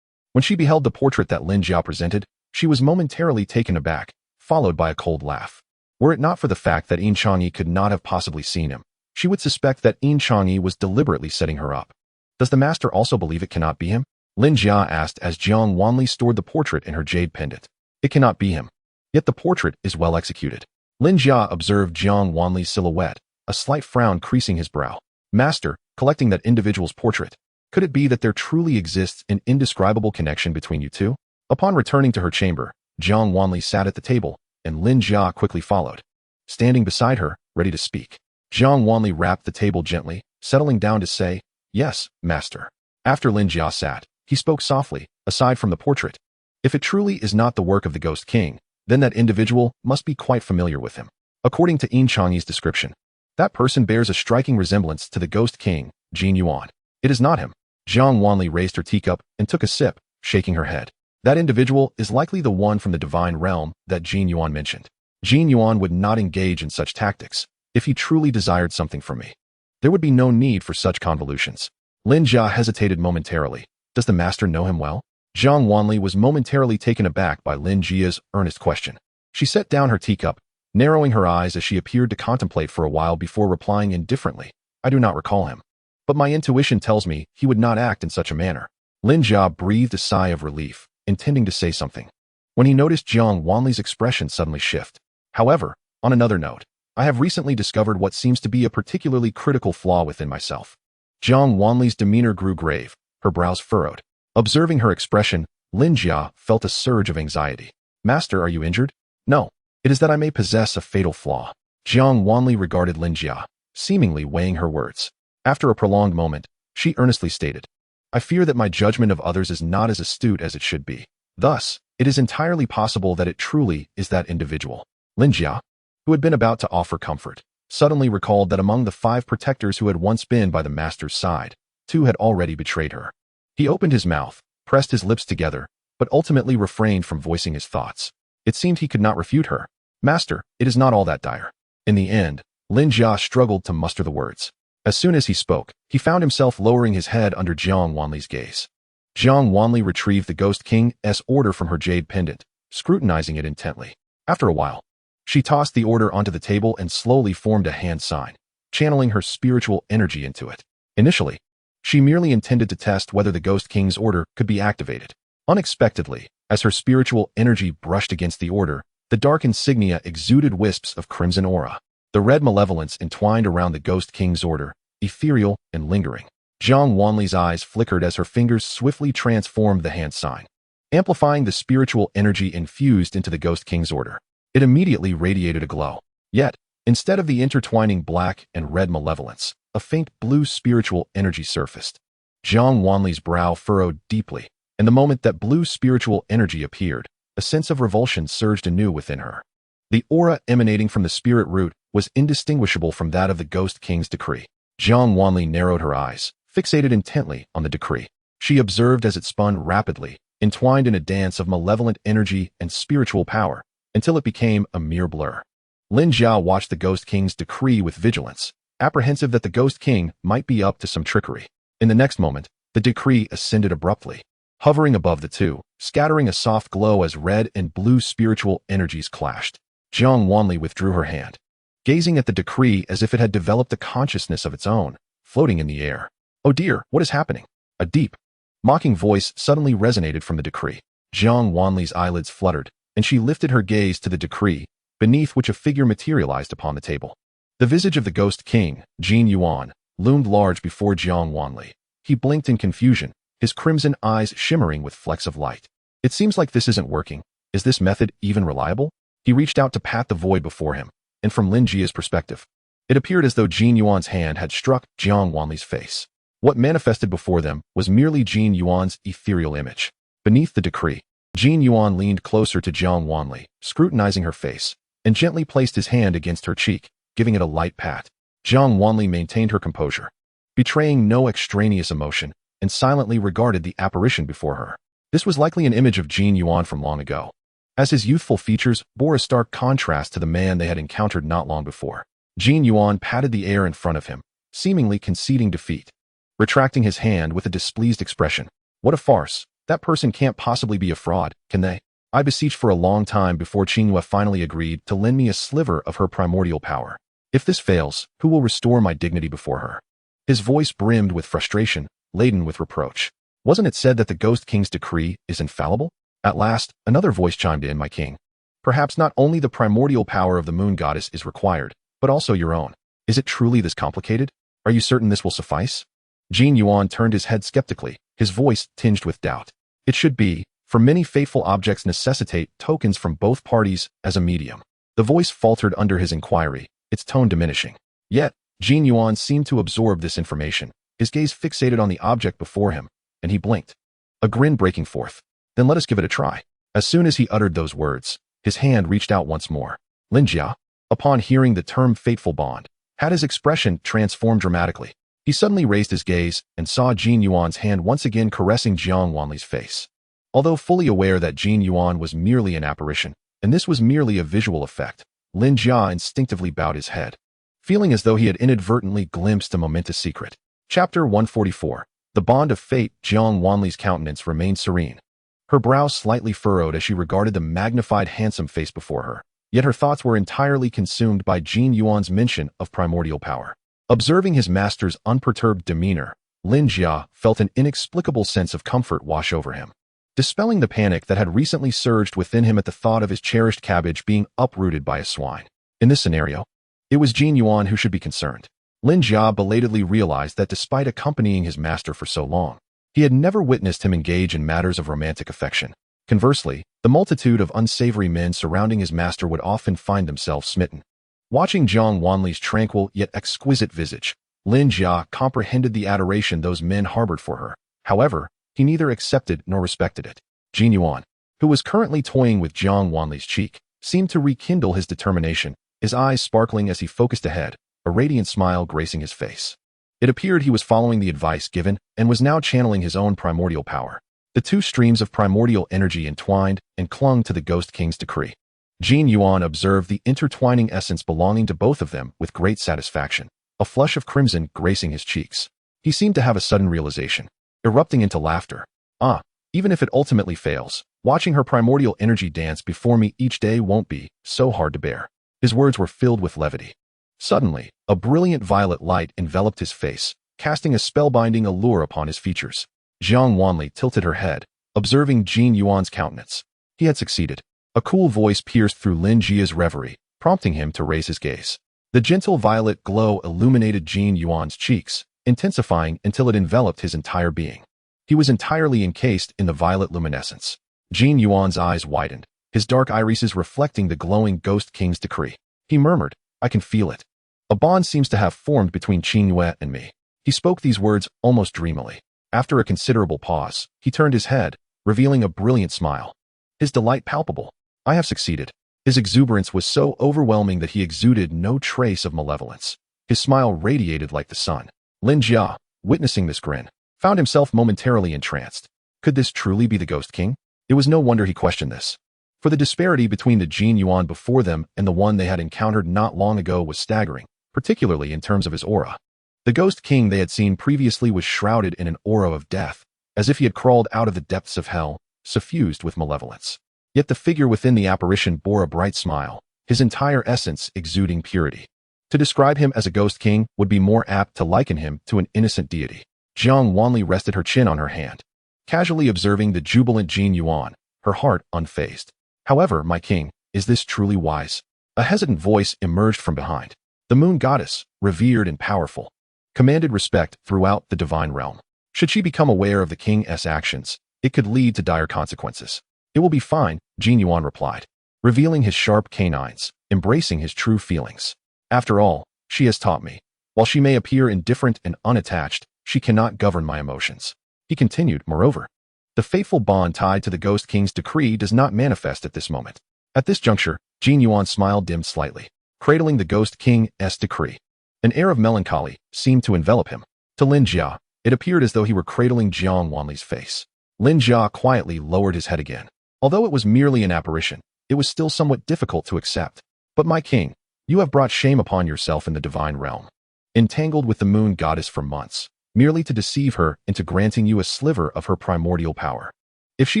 When she beheld the portrait that Lin Jia presented, she was momentarily taken aback, followed by a cold laugh. Were it not for the fact that Xianxia could not have possibly seen him, she would suspect that Xianxia was deliberately setting her up. Does the master also believe it cannot be him? Lin Jia asked as Jiang Wanli stored the portrait in her jade pendant. It cannot be him. Yet the portrait is well executed. Lin Jia observed Jiang Wanli's silhouette, a slight frown creasing his brow. Master, collecting that individual's portrait, could it be that there truly exists an indescribable connection between you two? Upon returning to her chamber, Jiang Wanli sat at the table, and Lin Jia quickly followed. Standing beside her, ready to speak, Jiang Wanli rapped the table gently, settling down to say, "Yes, master." After Lin Jia sat, he spoke softly. Aside from the portrait, if it truly is not the work of the Ghost King, then that individual must be quite familiar with him. According to Xianxia's description, that person bears a striking resemblance to the Ghost King, Jin Yuan. It is not him. Jiang Wanli raised her teacup and took a sip, shaking her head. That individual is likely the one from the divine realm that Jin Yuan mentioned. Jin Yuan would not engage in such tactics. If he truly desired something from me, there would be no need for such convolutions. Lin Jia hesitated momentarily. Does the master know him well? Jiang Wanli was momentarily taken aback by Lin Jia's earnest question. She set down her teacup, narrowing her eyes as she appeared to contemplate for a while before replying indifferently. I do not recall him, but my intuition tells me he would not act in such a manner. Lin Jia breathed a sigh of relief, intending to say something, when he noticed Jiang Wanli's expression suddenly shift. However, on another note, I have recently discovered what seems to be a particularly critical flaw within myself. Jiang Wanli's demeanor grew grave, her brows furrowed. Observing her expression, Lin Jia felt a surge of anxiety. Master, are you injured? No. It is that I may possess a fatal flaw. Jiang Wanli regarded Lin Jia, seemingly weighing her words. After a prolonged moment, she earnestly stated, I fear that my judgment of others is not as astute as it should be. Thus, it is entirely possible that it truly is that individual. Lin Jia, who had been about to offer comfort, suddenly recalled that among the 5 protectors who had once been by the master's side, 2 had already betrayed her. He opened his mouth, pressed his lips together, but ultimately refrained from voicing his thoughts. It seemed he could not refute her. Master, it is not all that dire. In the end, Lin Jia struggled to muster the words. As soon as he spoke, he found himself lowering his head under Jiang Wanli's gaze. Jiang Wanli retrieved the Ghost King's order from her jade pendant, scrutinizing it intently. After a while, she tossed the order onto the table and slowly formed a hand sign, channeling her spiritual energy into it. Initially, she merely intended to test whether the Ghost King's order could be activated. Unexpectedly, as her spiritual energy brushed against the order, the dark insignia exuded wisps of crimson aura. The red malevolence entwined around the Ghost King's order, ethereal and lingering. Jiang Wanli's eyes flickered as her fingers swiftly transformed the hand sign, amplifying the spiritual energy infused into the Ghost King's order. It immediately radiated a glow. Yet, instead of the intertwining black and red malevolence, a faint blue spiritual energy surfaced. Jiang Wanli's brow furrowed deeply, and the moment that blue spiritual energy appeared, a sense of revulsion surged anew within her. The aura emanating from the spirit root was indistinguishable from that of the Ghost King's decree. Jiang Wanli narrowed her eyes, fixated intently on the decree. She observed as it spun rapidly, entwined in a dance of malevolent energy and spiritual power, until it became a mere blur. Lin Jia watched the Ghost King's decree with vigilance, apprehensive that the Ghost King might be up to some trickery. In the next moment, The decree ascended abruptly, hovering above the two, scattering a soft glow as red and blue spiritual energies clashed. Jiang Wanli withdrew her hand, gazing at the decree as if it had developed a consciousness of its own, floating in the air. "Oh dear, what is happening?" A deep, mocking voice suddenly resonated from the decree. Jiang Wanli's eyelids fluttered, and she lifted her gaze to the decree, beneath which a figure materialized upon the table. The visage of the Ghost King, Jin Yuan, loomed large before Jiang Wanli. He blinked in confusion, his crimson eyes shimmering with flecks of light. "It seems like this isn't working. Is this method even reliable?" He reached out to pat the void before him, and from Lin Jia's perspective, it appeared as though Jin Yuan's hand had struck Jiang Wanli's face. What manifested before them was merely Jin Yuan's ethereal image. Beneath the decree, Jin Yuan leaned closer to Jiang Wanli, scrutinizing her face, and gently placed his hand against her cheek, giving it a light pat. Jiang Wanli maintained her composure, betraying no extraneous emotion, and silently regarded the apparition before her. This was likely an image of Jin Yuan from long ago, as his youthful features bore a stark contrast to the man they had encountered not long before. Jin Yuan patted the air in front of him, seemingly conceding defeat, retracting his hand with a displeased expression. "What a farce. That person can't possibly be a fraud, can they? I beseeched for a long time before Xianxia finally agreed to lend me a sliver of her primordial power. If this fails, who will restore my dignity before her?" His voice brimmed with frustration, laden with reproach. "Wasn't it said that the Ghost King's decree is infallible?" At last, another voice chimed in. "My king, perhaps not only the primordial power of the moon goddess is required, but also your own. Is it truly this complicated? Are you certain this will suffice?" Jin Yuan turned his head skeptically, his voice tinged with doubt. "It should be, for many fateful objects necessitate tokens from both parties as a medium." The voice faltered under his inquiry, its tone diminishing. Yet, Jin Yuan seemed to absorb this information, his gaze fixated on the object before him, and he blinked, a grin breaking forth. "Then let us give it a try." As soon as he uttered those words, his hand reached out once more. Lin Jia, upon hearing the term fateful bond, had his expression transformed dramatically. He suddenly raised his gaze and saw Jin Yuan's hand once again caressing Jiang Wanli's face. Although fully aware that Jin Yuan was merely an apparition, and this was merely a visual effect, Lin Jia instinctively bowed his head, feeling as though he had inadvertently glimpsed a momentous secret. Chapter 144. The Bond of Fate. Jiang Wanli's countenance remained serene, her brow slightly furrowed as she regarded the magnified handsome face before her, yet her thoughts were entirely consumed by Jin Yuan's mention of primordial power. Observing his master's unperturbed demeanor, Lin Jia felt an inexplicable sense of comfort wash over him, dispelling the panic that had recently surged within him at the thought of his cherished cabbage being uprooted by a swine. In this scenario, it was Jin Yuan who should be concerned. Lin Jia belatedly realized that despite accompanying his master for so long, he had never witnessed him engage in matters of romantic affection. Conversely, the multitude of unsavory men surrounding his master would often find themselves smitten. Watching Jiang Wanli's tranquil yet exquisite visage, Lin Jia comprehended the adoration those men harbored for her. However, he neither accepted nor respected it. Jin Yuan, who was currently toying with Jiang Wanli's cheek, seemed to rekindle his determination, his eyes sparkling as he focused ahead, a radiant smile gracing his face. It appeared he was following the advice given and was now channeling his own primordial power. The two streams of primordial energy entwined and clung to the Ghost King's decree. Jin Yuan observed the intertwining essence belonging to both of them with great satisfaction, a flush of crimson gracing his cheeks. He seemed to have a sudden realization, erupting into laughter. "Ah, even if it ultimately fails, watching her primordial energy dance before me each day won't be so hard to bear." His words were filled with levity. Suddenly, a brilliant violet light enveloped his face, casting a spellbinding allure upon his features. Jiang Wanli tilted her head, observing Jin Yuan's countenance. He had succeeded. A cool voice pierced through Lin Jia's reverie, prompting him to raise his gaze. The gentle violet glow illuminated Jin Yuan's cheeks, intensifying until it enveloped his entire being. He was entirely encased in the violet luminescence. Jin Yuan's eyes widened, his dark irises reflecting the glowing Ghost King's decree. He murmured, "I can feel it. A bond seems to have formed between Xianxia and me." He spoke these words almost dreamily. After a considerable pause, he turned his head, revealing a brilliant smile, his delight palpable. "I have succeeded." His exuberance was so overwhelming that he exuded no trace of malevolence. His smile radiated like the sun. Lin Jia, witnessing this grin, found himself momentarily entranced. Could this truly be the Ghost King? It was no wonder he questioned this, for the disparity between the Jin Yuan before them and the one they had encountered not long ago was staggering, particularly in terms of his aura. The ghost king they had seen previously was shrouded in an aura of death, as if he had crawled out of the depths of hell, suffused with malevolence. Yet the figure within the apparition bore a bright smile, his entire essence exuding purity. To describe him as a ghost king would be more apt to liken him to an innocent deity. Jiang Wanli rested her chin on her hand, casually observing the jubilant Jin Yuan, her heart unfazed. However, my king, is this truly wise? A hesitant voice emerged from behind. The moon goddess, revered and powerful, commanded respect throughout the divine realm. Should she become aware of the king's actions, it could lead to dire consequences. It will be fine, Jin Yuan replied, revealing his sharp canines, embracing his true feelings. After all, she has taught me. While she may appear indifferent and unattached, she cannot govern my emotions. He continued, moreover, the fateful bond tied to the Ghost King's decree does not manifest at this moment. At this juncture, Jin Yuan's smile dimmed slightly, cradling the Ghost King's decree. An air of melancholy seemed to envelop him. To Lin Jia, it appeared as though he were cradling Jiang Wanli's face. Lin Jia quietly lowered his head again. Although it was merely an apparition, it was still somewhat difficult to accept. But my king, you have brought shame upon yourself in the divine realm. Entangled with the moon goddess for months, merely to deceive her into granting you a sliver of her primordial power. If she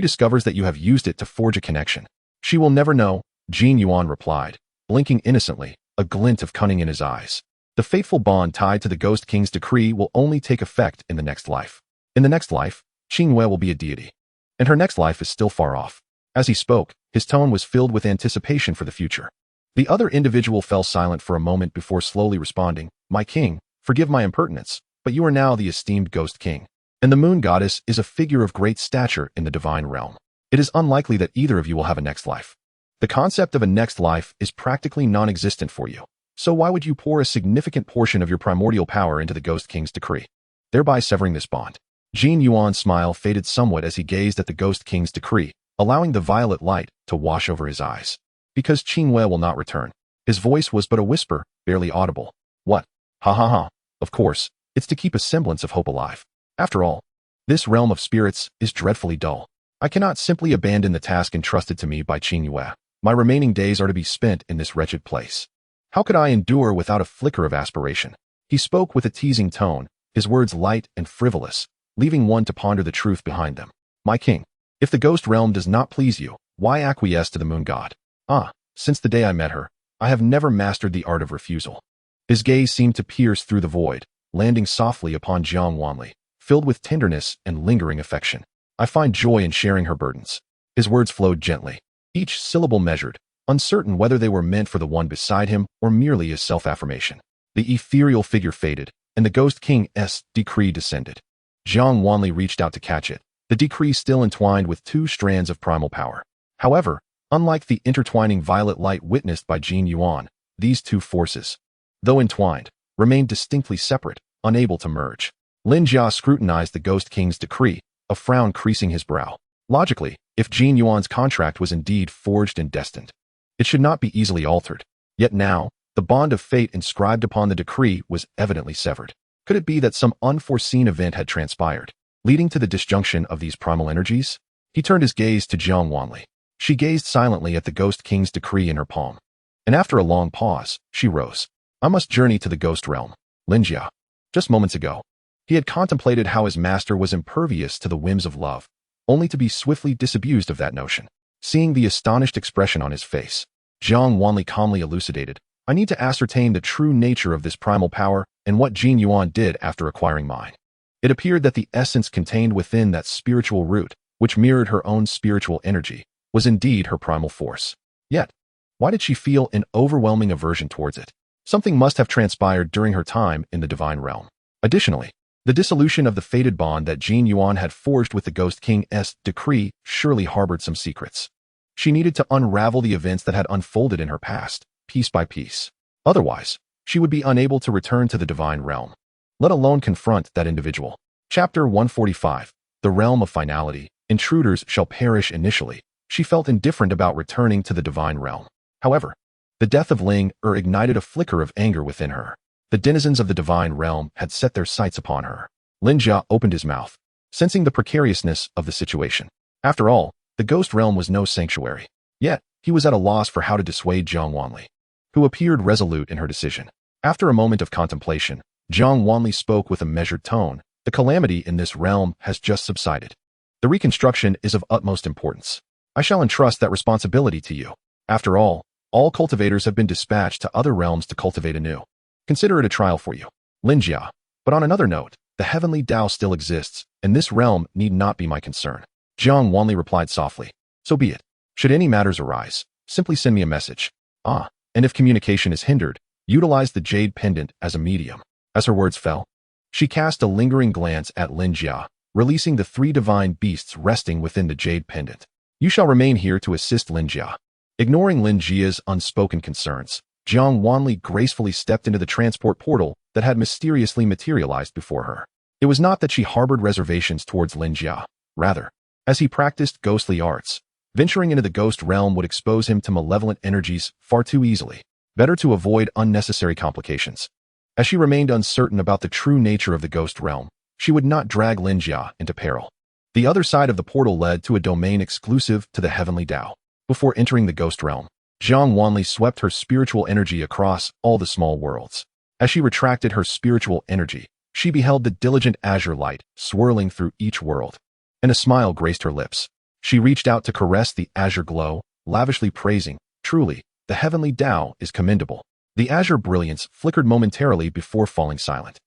discovers that you have used it to forge a connection, she will never know, Jin Yuan replied, blinking innocently, a glint of cunning in his eyes. The fateful bond tied to the Ghost King's decree will only take effect in the next life. In the next life, Qingyue will be a deity. And her next life is still far off. As he spoke, his tone was filled with anticipation for the future. The other individual fell silent for a moment before slowly responding, my king, forgive my impertinence, but you are now the esteemed Ghost King. And the moon goddess is a figure of great stature in the divine realm. It is unlikely that either of you will have a next life. The concept of a next life is practically non-existent for you. So why would you pour a significant portion of your primordial power into the Ghost King's decree, thereby severing this bond? Jin Yuan's smile faded somewhat as he gazed at the Ghost King's decree, allowing the violet light to wash over his eyes. Because Qingyue will not return. His voice was but a whisper, barely audible. What? Ha ha ha. Of course, it's to keep a semblance of hope alive. After all, this realm of spirits is dreadfully dull. I cannot simply abandon the task entrusted to me by Qingyue. My remaining days are to be spent in this wretched place. How could I endure without a flicker of aspiration? He spoke with a teasing tone, his words light and frivolous, leaving one to ponder the truth behind them. My king, if the ghost realm does not please you, why acquiesce to the moon god? Since the day I met her, I have never mastered the art of refusal. His gaze seemed to pierce through the void, landing softly upon Jiang Wanli, filled with tenderness and lingering affection. I find joy in sharing her burdens. His words flowed gently, each syllable measured, uncertain whether they were meant for the one beside him or merely as self-affirmation. The ethereal figure faded, and the Ghost King's decree descended. Jiang Wanli reached out to catch it, the decree still entwined with two strands of primal power. However, unlike the intertwining violet light witnessed by Jin Yuan, these two forces, though entwined, remained distinctly separate, unable to merge. Lin Jia scrutinized the Ghost King's decree, a frown creasing his brow. Logically, if Jin Yuan's contract was indeed forged and destined, it should not be easily altered. Yet now, the bond of fate inscribed upon the decree was evidently severed. Could it be that some unforeseen event had transpired, leading to the disjunction of these primal energies? He turned his gaze to Jiang Wanli. She gazed silently at the Ghost King's decree in her palm. And after a long pause, she rose. I must journey to the ghost realm. Lin Jia. Just moments ago, he had contemplated how his master was impervious to the whims of love, only to be swiftly disabused of that notion. Seeing the astonished expression on his face, Jiang Wanli calmly elucidated, I need to ascertain the true nature of this primal power and what Jin Yuan did after acquiring mine. It appeared that the essence contained within that spiritual root, which mirrored her own spiritual energy, was indeed her primal force. Yet, why did she feel an overwhelming aversion towards it? Something must have transpired during her time in the divine realm. Additionally, the dissolution of the fated bond that Jin Yuan had forged with the Ghost King's decree surely harbored some secrets. She needed to unravel the events that had unfolded in her past, piece by piece. Otherwise, she would be unable to return to the divine realm, let alone confront that individual. Chapter 145. The Realm of Finality. Intruders shall perish initially. She felt indifferent about returning to the divine realm. However, the death of Ling ignited a flicker of anger within her. The denizens of the divine realm had set their sights upon her. Lin Jia opened his mouth, sensing the precariousness of the situation. After all, the ghost realm was no sanctuary. Yet, he was at a loss for how to dissuade Jiang Wanli, who appeared resolute in her decision. After a moment of contemplation, Jiang Wanli spoke with a measured tone. The calamity in this realm has just subsided. The reconstruction is of utmost importance. I shall entrust that responsibility to you. After all cultivators have been dispatched to other realms to cultivate anew. Consider it a trial for you, Linjia. But on another note, the Heavenly Dao still exists, and this realm need not be my concern. Jiang Wanli replied softly. So be it. Should any matters arise, simply send me a message. And if communication is hindered, utilize the jade pendant as a medium. As her words fell, she cast a lingering glance at Linjia, releasing the 3 divine beasts resting within the jade pendant. You shall remain here to assist Linjia. Ignoring Linjia's unspoken concerns, Jiang Wanli gracefully stepped into the transport portal that had mysteriously materialized before her. It was not that she harbored reservations towards Linjia. Rather, as he practiced ghostly arts, venturing into the ghost realm would expose him to malevolent energies far too easily. Better to avoid unnecessary complications. As she remained uncertain about the true nature of the ghost realm, she would not drag Linjia into peril. The other side of the portal led to a domain exclusive to the Heavenly Dao. Before entering the ghost realm, Jiang Wanli swept her spiritual energy across all the small worlds. As she retracted her spiritual energy, she beheld the diligent azure light swirling through each world, and a smile graced her lips. She reached out to caress the azure glow, lavishly praising, "Truly, the Heavenly Dao is commendable." The azure brilliance flickered momentarily before falling silent.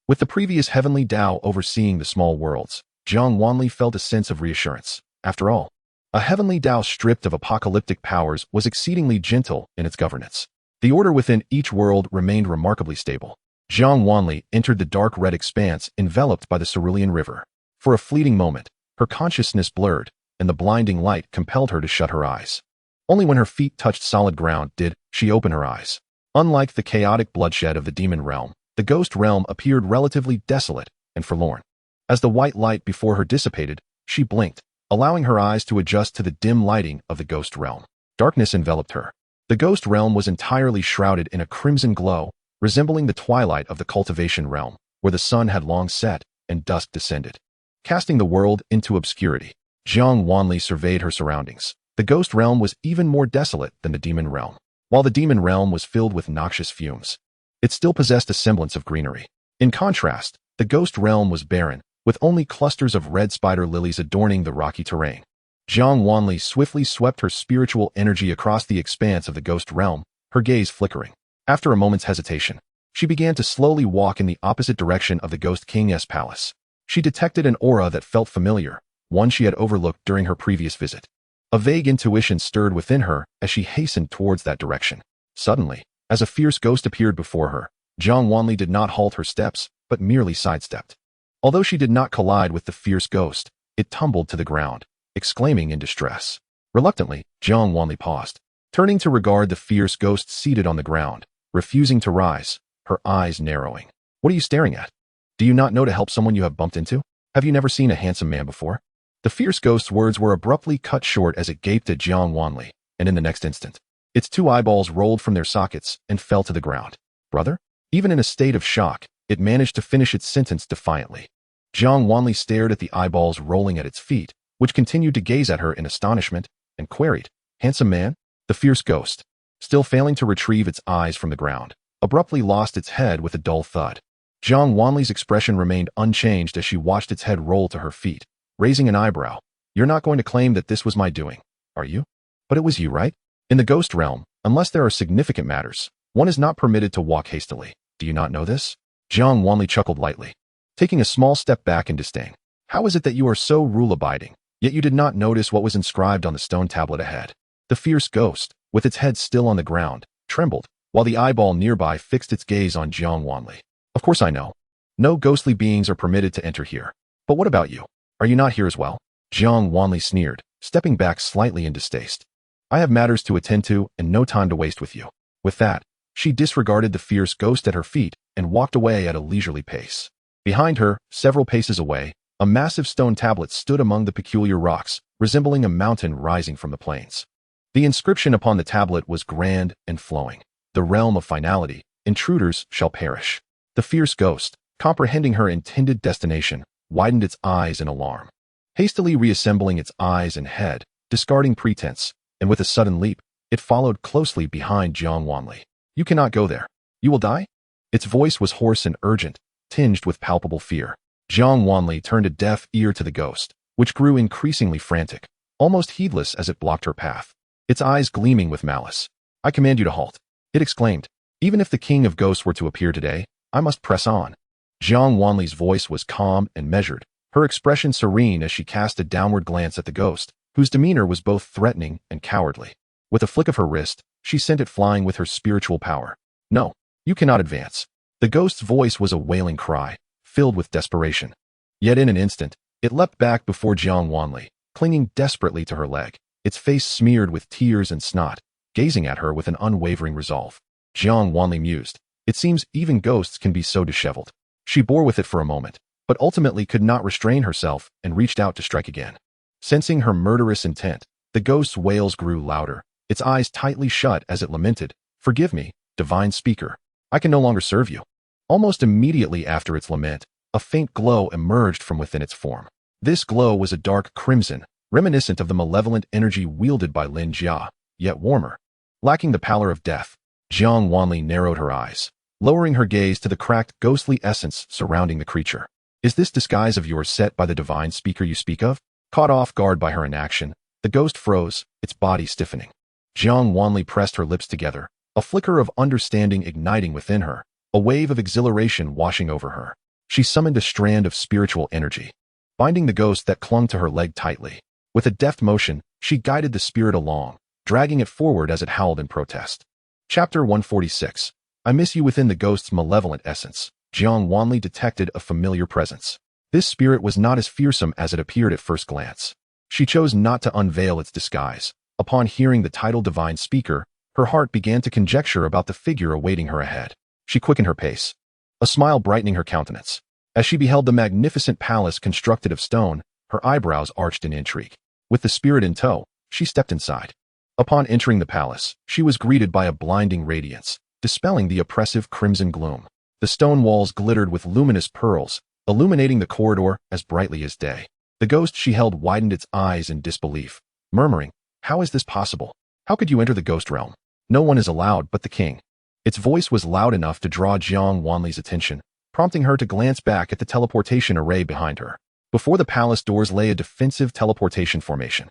With the previous Heavenly Dao overseeing the small worlds, Jiang Wanli felt a sense of reassurance. After all, a Heavenly Dao stripped of apocalyptic powers was exceedingly gentle in its governance. The order within each world remained remarkably stable. Jiang Wanli entered the dark red expanse enveloped by the Cerulean River. For a fleeting moment, her consciousness blurred, and the blinding light compelled her to shut her eyes. Only when her feet touched solid ground did she open her eyes. Unlike the chaotic bloodshed of the demon realm, the ghost realm appeared relatively desolate and forlorn. As the white light before her dissipated, she blinked, allowing her eyes to adjust to the dim lighting of the ghost realm. Darkness enveloped her. The ghost realm was entirely shrouded in a crimson glow, resembling the twilight of the cultivation realm, where the sun had long set and dusk descended, casting the world into obscurity. Jiang Wanli surveyed her surroundings. The ghost realm was even more desolate than the demon realm. While the demon realm was filled with noxious fumes, it still possessed a semblance of greenery. In contrast, the ghost realm was barren, with only clusters of red spider lilies adorning the rocky terrain. Jiang Wanli swiftly swept her spiritual energy across the expanse of the ghost realm, her gaze flickering. After a moment's hesitation, she began to slowly walk in the opposite direction of the Ghost King's palace. She detected an aura that felt familiar, one she had overlooked during her previous visit. A vague intuition stirred within her as she hastened towards that direction. Suddenly, as a fierce ghost appeared before her, Jiang Wanli did not halt her steps, but merely sidestepped. Although she did not collide with the fierce ghost, it tumbled to the ground, exclaiming in distress. Reluctantly, Jiang Wanli paused, turning to regard the fierce ghost seated on the ground, refusing to rise, her eyes narrowing. "What are you staring at? Do you not know to help someone you have bumped into? Have you never seen a handsome man before?" The fierce ghost's words were abruptly cut short as it gaped at Jiang Wanli, and in the next instant, its 2 eyeballs rolled from their sockets and fell to the ground. "Brother?" Even in a state of shock, it managed to finish its sentence defiantly. Jiang Wanli stared at the eyeballs rolling at its feet, which continued to gaze at her in astonishment, and queried, "Handsome man?" The fierce ghost, still failing to retrieve its eyes from the ground, abruptly lost its head with a dull thud. Jiang Wanli's expression remained unchanged as she watched its head roll to her feet, raising an eyebrow. "You're not going to claim that this was my doing, are you?" "But it was you, right? In the ghost realm, unless there are significant matters, one is not permitted to walk hastily. Do you not know this?" Jiang Wanli chuckled lightly, taking a small step back in disdain. "How is it that you are so rule-abiding, yet you did not notice what was inscribed on the stone tablet ahead?" The fierce ghost, with its head still on the ground, trembled, while the eyeball nearby fixed its gaze on Jiang Wanli. "Of course I know. No ghostly beings are permitted to enter here. But what about you? Are you not here as well?" Jiang Wanli sneered, stepping back slightly in distaste. "I have matters to attend to and no time to waste with you." With that, she disregarded the fierce ghost at her feet and walked away at a leisurely pace. Behind her, several paces away, a massive stone tablet stood among the peculiar rocks, resembling a mountain rising from the plains. The inscription upon the tablet was grand and flowing. "The realm of finality, intruders shall perish." The fierce ghost, comprehending her intended destination, widened its eyes in alarm. Hastily reassembling its eyes and head, discarding pretense, and with a sudden leap, it followed closely behind Jiang Wanli. "You cannot go there. You will die?" Its voice was hoarse and urgent, tinged with palpable fear. Jiang Wanli turned a deaf ear to the ghost, which grew increasingly frantic, almost heedless as it blocked her path, its eyes gleaming with malice. "I command you to halt," it exclaimed. "Even if the king of ghosts were to appear today, I must press on." Jiang Wanli's voice was calm and measured, her expression serene as she cast a downward glance at the ghost, whose demeanor was both threatening and cowardly. With a flick of her wrist, she sent it flying with her spiritual power. "No, you cannot advance." The ghost's voice was a wailing cry, filled with desperation. Yet in an instant, it leapt back before Jiang Wanli, clinging desperately to her leg, its face smeared with tears and snot, gazing at her with an unwavering resolve. Jiang Wanli mused, "It seems even ghosts can be so disheveled." She bore with it for a moment, but ultimately could not restrain herself and reached out to strike again. Sensing her murderous intent, the ghost's wails grew louder, its eyes tightly shut as it lamented, "Forgive me, divine speaker. I can no longer serve you." Almost immediately after its lament, a faint glow emerged from within its form. This glow was a dark crimson, reminiscent of the malevolent energy wielded by Lin Jia, yet warmer. Lacking the pallor of death, Jiang Wanli narrowed her eyes, lowering her gaze to the cracked, ghostly essence surrounding the creature. "Is this disguise of yours set by the divine speaker you speak of?" Caught off guard by her inaction, the ghost froze, its body stiffening. Jiang Wanli pressed her lips together, a flicker of understanding igniting within her, a wave of exhilaration washing over her. She summoned a strand of spiritual energy, binding the ghost that clung to her leg tightly. With a deft motion, she guided the spirit along, dragging it forward as it howled in protest. Chapter 146. I miss you. Within the ghost's malevolent essence, Jiang Wanli detected a familiar presence. This spirit was not as fearsome as it appeared at first glance. She chose not to unveil its disguise. Upon hearing the title divine speaker, her heart began to conjecture about the figure awaiting her ahead. She quickened her pace, a smile brightening her countenance. As she beheld the magnificent palace constructed of stone, her eyebrows arched in intrigue. With the spirit in tow, she stepped inside. Upon entering the palace, she was greeted by a blinding radiance, dispelling the oppressive crimson gloom. The stone walls glittered with luminous pearls, illuminating the corridor as brightly as day. The ghost she held widened its eyes in disbelief, murmuring, "How is this possible? How could you enter the ghost realm? No one is allowed but the king." Its voice was loud enough to draw Jiang Wanli's attention, prompting her to glance back at the teleportation array behind her. Before the palace doors lay a defensive teleportation formation.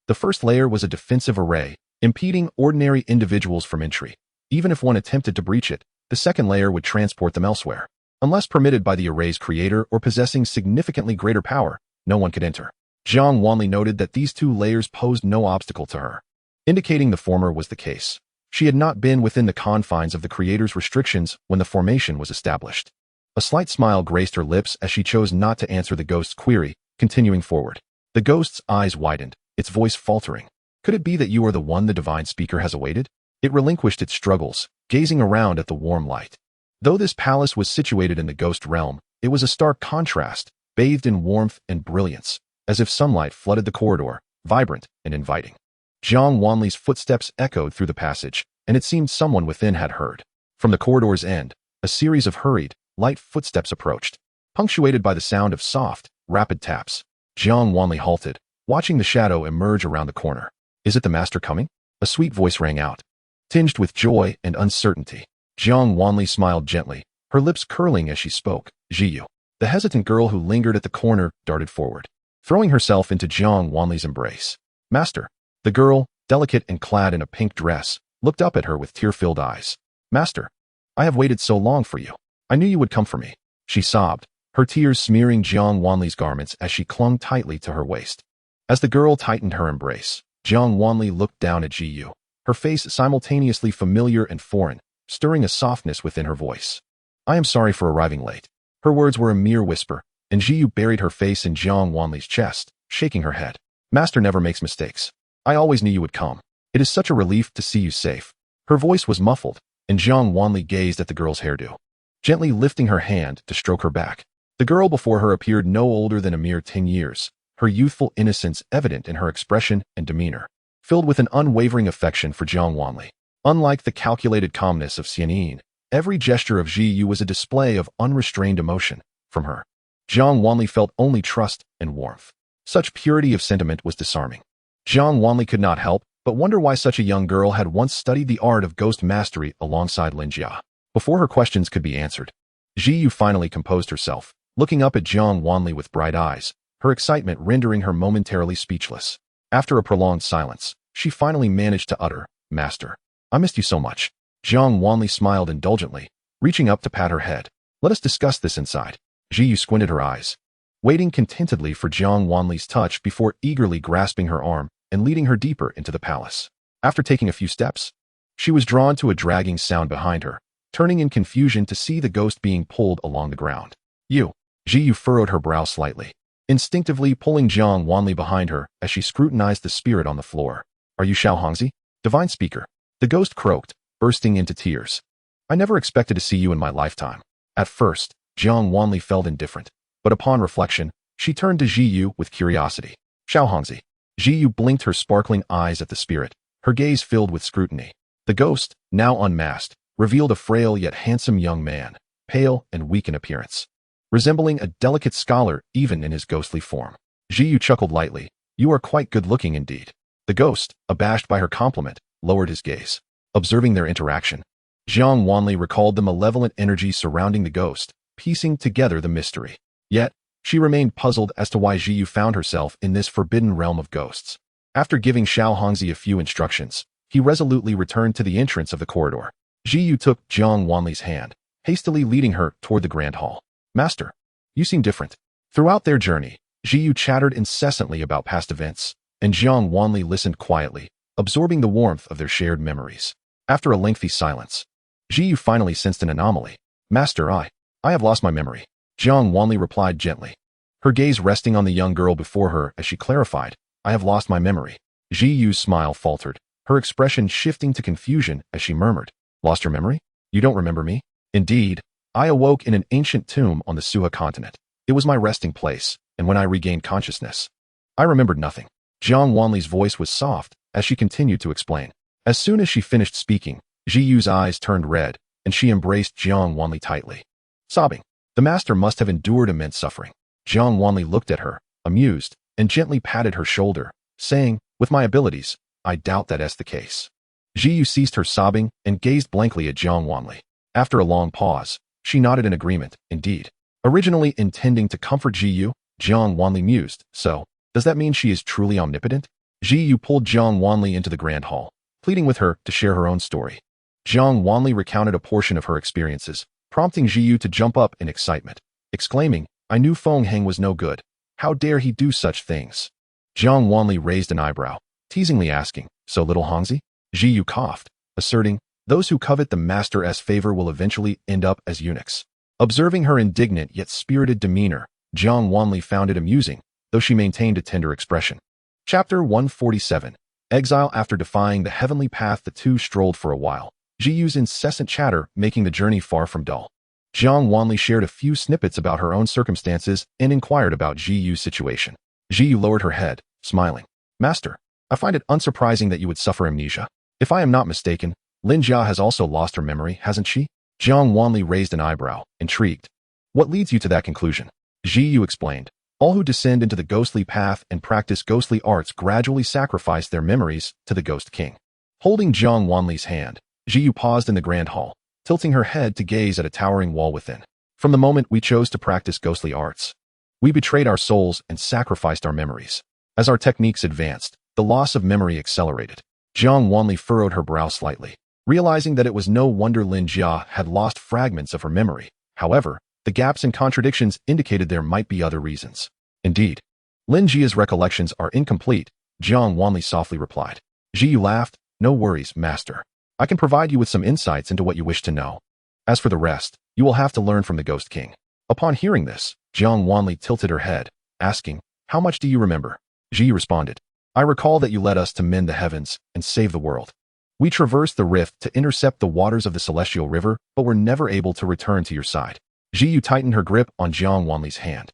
The first layer was a defensive array, impeding ordinary individuals from entry. Even if one attempted to breach it, the second layer would transport them elsewhere. Unless permitted by the array's creator or possessing significantly greater power, no one could enter. Jiang Wanli noted that these two layers posed no obstacle to her, indicating the former was the case. She had not been within the confines of the creator's restrictions when the formation was established. A slight smile graced her lips as she chose not to answer the ghost's query, continuing forward. The ghost's eyes widened, its voice faltering. "Could it be that you are the one the divine speaker has awaited?" It relinquished its struggles, gazing around at the warm light. Though this palace was situated in the ghost realm, it was a stark contrast, bathed in warmth and brilliance, as if sunlight flooded the corridor, vibrant and inviting. Jiang Wanli's footsteps echoed through the passage, and it seemed someone within had heard. From the corridor's end, a series of hurried, light footsteps approached, punctuated by the sound of soft, rapid taps. Jiang Wanli halted, watching the shadow emerge around the corner. "Is it the master coming?" A sweet voice rang out, tinged with joy and uncertainty. Jiang Wanli smiled gently, her lips curling as she spoke. "Jiyu." The hesitant girl who lingered at the corner darted forward, throwing herself into Jiang Wanli's embrace. "Master." The girl, delicate and clad in a pink dress, looked up at her with tear-filled eyes. "Master, I have waited so long for you. I knew you would come for me." She sobbed, her tears smearing Jiang Wanli's garments as she clung tightly to her waist. As the girl tightened her embrace, Jiang Wanli looked down at Jiyu, her face simultaneously familiar and foreign, stirring a softness within her voice. "I am sorry for arriving late." Her words were a mere whisper, and Jiyu buried her face in Jiang Wanli's chest, shaking her head. "Master never makes mistakes. I always knew you would come. It is such a relief to see you safe." Her voice was muffled, and Jiang Wanli gazed at the girl's hairdo, gently lifting her hand to stroke her back. The girl before her appeared no older than a mere 10 years, her youthful innocence evident in her expression and demeanor, filled with an unwavering affection for Jiang Wanli. Unlike the calculated calmness of Xianxian, every gesture of Jiyu was a display of unrestrained emotion. From her, Jiang Wanli felt only trust and warmth. Such purity of sentiment was disarming. Jiang Wanli could not help but wonder why such a young girl had once studied the art of ghost mastery alongside Lin Jia. Before her questions could be answered, Jiyu finally composed herself, looking up at Jiang Wanli with bright eyes, her excitement rendering her momentarily speechless. After a prolonged silence, she finally managed to utter, "Master, I missed you so much." Jiang Wanli smiled indulgently, reaching up to pat her head. "Let us discuss this inside." Jiyu squinted her eyes, waiting contentedly for Jiang Wanli's touch before eagerly grasping her arm and leading her deeper into the palace. After taking a few steps, she was drawn to a dragging sound behind her, turning in confusion to see the ghost being pulled along the ground. "You." Jiyu furrowed her brow slightly, instinctively pulling Jiang Wanli behind her as she scrutinized the spirit on the floor. "Are you xianxiaaudiobooks? Divine Speaker?" The ghost croaked, bursting into tears. "I never expected to see you in my lifetime." At first, Jiang Wanli felt indifferent, but upon reflection, she turned to Jiyu with curiosity. "Xiaohongzi." Jiyu blinked her sparkling eyes at the spirit, her gaze filled with scrutiny. The ghost, now unmasked, revealed a frail yet handsome young man, pale and weak in appearance, resembling a delicate scholar even in his ghostly form. Jiyu chuckled lightly. "You are quite good-looking indeed." The ghost, abashed by her compliment, lowered his gaze. Observing their interaction, Jiang Wanli recalled the malevolent energy surrounding the ghost, piecing together the mystery. Yet, she remained puzzled as to why Jiyu found herself in this forbidden realm of ghosts. After giving Xiaohongzi a few instructions, he resolutely returned to the entrance of the corridor. Jiyu took Jiang Wanli's hand, hastily leading her toward the grand hall. "Master, you seem different." Throughout their journey, Jiyu chattered incessantly about past events, and Jiang Wanli listened quietly, absorbing the warmth of their shared memories. After a lengthy silence, Jiyu finally sensed an anomaly. "Master, I have lost my memory." Jiang Wanli replied gently, her gaze resting on the young girl before her as she clarified, "I have lost my memory." Jiyu's smile faltered, her expression shifting to confusion as she murmured, "Lost your memory? You don't remember me?" "Indeed, I awoke in an ancient tomb on the Suha continent. It was my resting place, and when I regained consciousness, I remembered nothing." Jiang Wanli's voice was soft as she continued to explain. As soon as she finished speaking, Jiyu's eyes turned red, and she embraced Jiang Wanli tightly. Sobbing, the master must have endured immense suffering. Jiang Wanli looked at her, amused, and gently patted her shoulder, saying, "With my abilities, I doubt that's the case." Jiyu ceased her sobbing and gazed blankly at Jiang Wanli. After a long pause, she nodded in agreement. Indeed. Originally intending to comfort Jiyu, Jiang Wanli mused, "So, does that mean she is truly omnipotent?" Jiyu pulled Jiang Wanli into the grand hall, pleading with her to share her own story. Jiang Wanli recounted a portion of her experiences, prompting Jiyu to jump up in excitement, exclaiming, "I knew Feng Heng was no good. How dare he do such things?" Jiang Wanli raised an eyebrow, teasingly asking, "So little Hongzi?" Jiyu coughed, asserting, "Those who covet the master's favor will eventually end up as eunuchs." Observing her indignant yet spirited demeanor, Jiang Wanli found it amusing, though she maintained a tender expression. Chapter 147. Exile. After defying the heavenly path, the two strolled for a while, Jiyu's incessant chatter making the journey far from dull. Jiang Wanli shared a few snippets about her own circumstances and inquired about Jiyu's situation. Jiyu lowered her head, smiling. "Master, I find it unsurprising that you would suffer amnesia. If I am not mistaken, Lin Jia has also lost her memory, hasn't she?" Jiang Wanli raised an eyebrow, intrigued. "What leads you to that conclusion?" Jiyu explained. "All who descend into the ghostly path and practice ghostly arts gradually sacrifice their memories to the Ghost King." Holding Jiang Wanli's hand, Jiyu paused in the grand hall, tilting her head to gaze at a towering wall within. "From the moment we chose to practice ghostly arts, we betrayed our souls and sacrificed our memories. As our techniques advanced, the loss of memory accelerated." Jiang Wanli furrowed her brow slightly, realizing that it was no wonder Lin Jia had lost fragments of her memory. However, the gaps and contradictions indicated there might be other reasons. "Indeed, Lin Jia's recollections are incomplete," Jiang Wanli softly replied. Jiyu laughed. "No worries, master. I can provide you with some insights into what you wish to know. As for the rest, you will have to learn from the Ghost King." Upon hearing this, Jiang Wanli tilted her head, asking, "How much do you remember?" Jiyu responded, "I recall that you led us to mend the heavens and save the world. We traversed the rift to intercept the waters of the celestial river, but were never able to return to your side." Jiyu tightened her grip on Jiang Wanli's hand,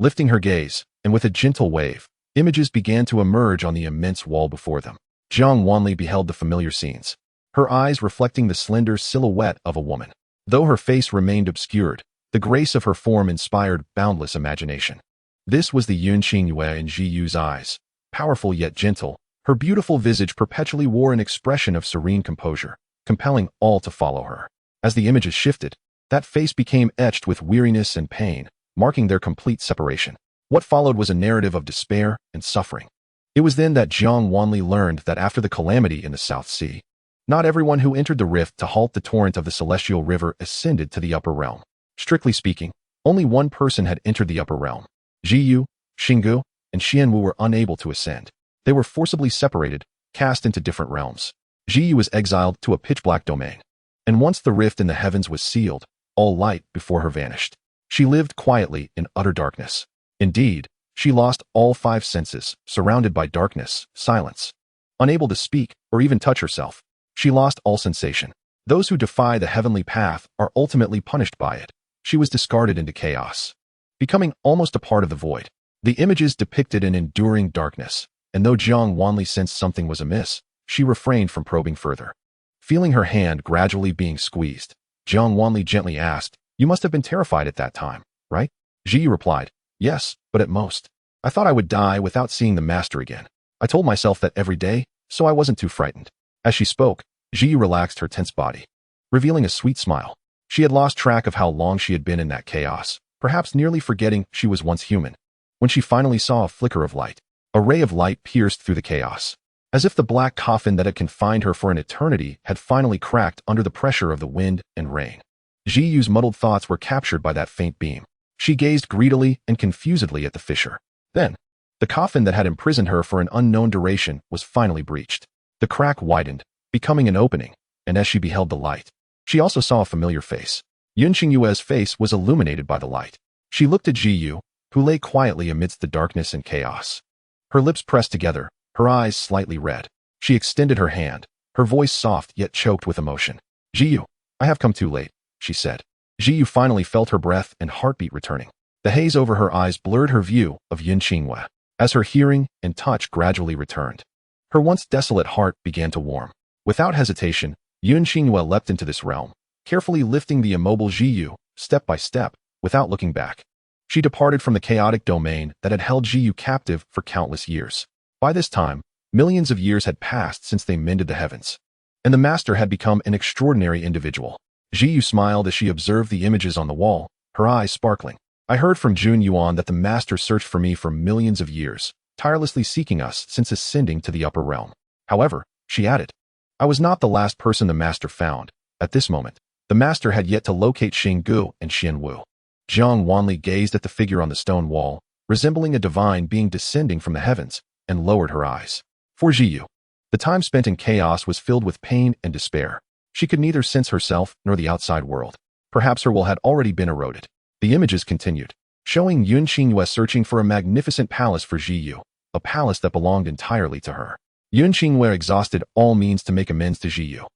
lifting her gaze, and with a gentle wave, images began to emerge on the immense wall before them. Jiang Wanli beheld the familiar scenes, her eyes reflecting the slender silhouette of a woman. Though her face remained obscured, the grace of her form inspired boundless imagination. This was the Yun Qingyue in Jiyu's eyes, powerful yet gentle. Her beautiful visage perpetually wore an expression of serene composure, compelling all to follow her. As the images shifted, that face became etched with weariness and pain, marking their complete separation. What followed was a narrative of despair and suffering. It was then that Jiang Wanli learned that after the calamity in the South Sea, not everyone who entered the rift to halt the torrent of the celestial river ascended to the upper realm. Strictly speaking, only one person had entered the upper realm. Jiyu, Xinggu, and Xianwu were unable to ascend. They were forcibly separated, cast into different realms. Jiyu was exiled to a pitch-black domain. And once the rift in the heavens was sealed, all light before her vanished. She lived quietly in utter darkness. Indeed, she lost all 5 senses, surrounded by darkness, silence. Unable to speak or even touch herself, she lost all sensation. Those who defy the heavenly path are ultimately punished by it. She was discarded into chaos, becoming almost a part of the void. The images depicted an enduring darkness, and though Jiang Wanli sensed something was amiss, she refrained from probing further. Feeling her hand gradually being squeezed, Jiang Wanli gently asked, "You must have been terrified at that time, right?" Ji replied, "Yes, but at most. I thought I would die without seeing the master again. I told myself that every day, so I wasn't too frightened." As she spoke, Ji relaxed her tense body, revealing a sweet smile. She had lost track of how long she had been in that chaos, perhaps nearly forgetting she was once human. When she finally saw a flicker of light, a ray of light pierced through the chaos, as if the black coffin that had confined her for an eternity had finally cracked under the pressure of the wind and rain. Jiyu's muddled thoughts were captured by that faint beam. She gazed greedily and confusedly at the fissure. Then, the coffin that had imprisoned her for an unknown duration was finally breached. The crack widened, becoming an opening, and as she beheld the light, she also saw a familiar face. Yun Xingyue's face was illuminated by the light. She looked at Jiyu, who lay quietly amidst the darkness and chaos. Her lips pressed together, her eyes slightly red. She extended her hand, her voice soft yet choked with emotion. "Jiyu, I have come too late," she said. Jiyu finally felt her breath and heartbeat returning. The haze over her eyes blurred her view of Yun Xingyue, as her hearing and touch gradually returned. Her once desolate heart began to warm. Without hesitation, Yun Xingyue leapt into this realm, carefully lifting the immobile Jiyu, step by step, without looking back. She departed from the chaotic domain that had held Jiyu captive for countless years. By this time, millions of years had passed since they mended the heavens, and the master had become an extraordinary individual. Jiyu smiled as she observed the images on the wall, her eyes sparkling. "I heard from Jun Yuan that the master searched for me for millions of years, tirelessly seeking us since ascending to the upper realm. However," she added, "I was not the last person the master found. At this moment, the master had yet to locate Xinggu and Xianwu." Jiang Wanli gazed at the figure on the stone wall, resembling a divine being descending from the heavens, and lowered her eyes. For Jiyu, the time spent in chaos was filled with pain and despair. She could neither sense herself nor the outside world. Perhaps her will had already been eroded. The images continued, showing Yun Xingyue searching for a magnificent palace for Jiyu, a palace that belonged entirely to her. Yun Xingyue exhausted all means to make amends to Jiyu.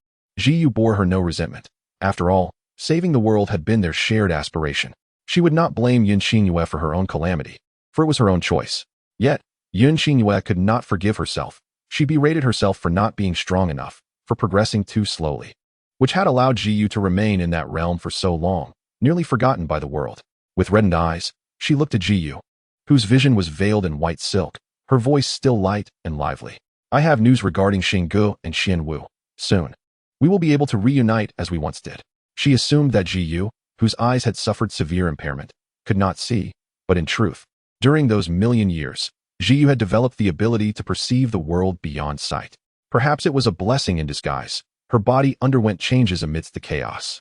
Jiyu bore her no resentment. After all, saving the world had been their shared aspiration. She would not blame Yun Xingyue for her own calamity, for it was her own choice. Yet, Yun Xingyue could not forgive herself. She berated herself for not being strong enough, for progressing too slowly, which had allowed Jiyu to remain in that realm for so long, nearly forgotten by the world. With reddened eyes, she looked at Jiyu, whose vision was veiled in white silk, her voice still light and lively. "I have news regarding Xinggu and Xianwu. Soon, we will be able to reunite as we once did." She assumed that Jiyu, whose eyes had suffered severe impairment, could not see, but in truth, during those million years, Jiyu had developed the ability to perceive the world beyond sight. Perhaps it was a blessing in disguise. Her body underwent changes amidst the chaos.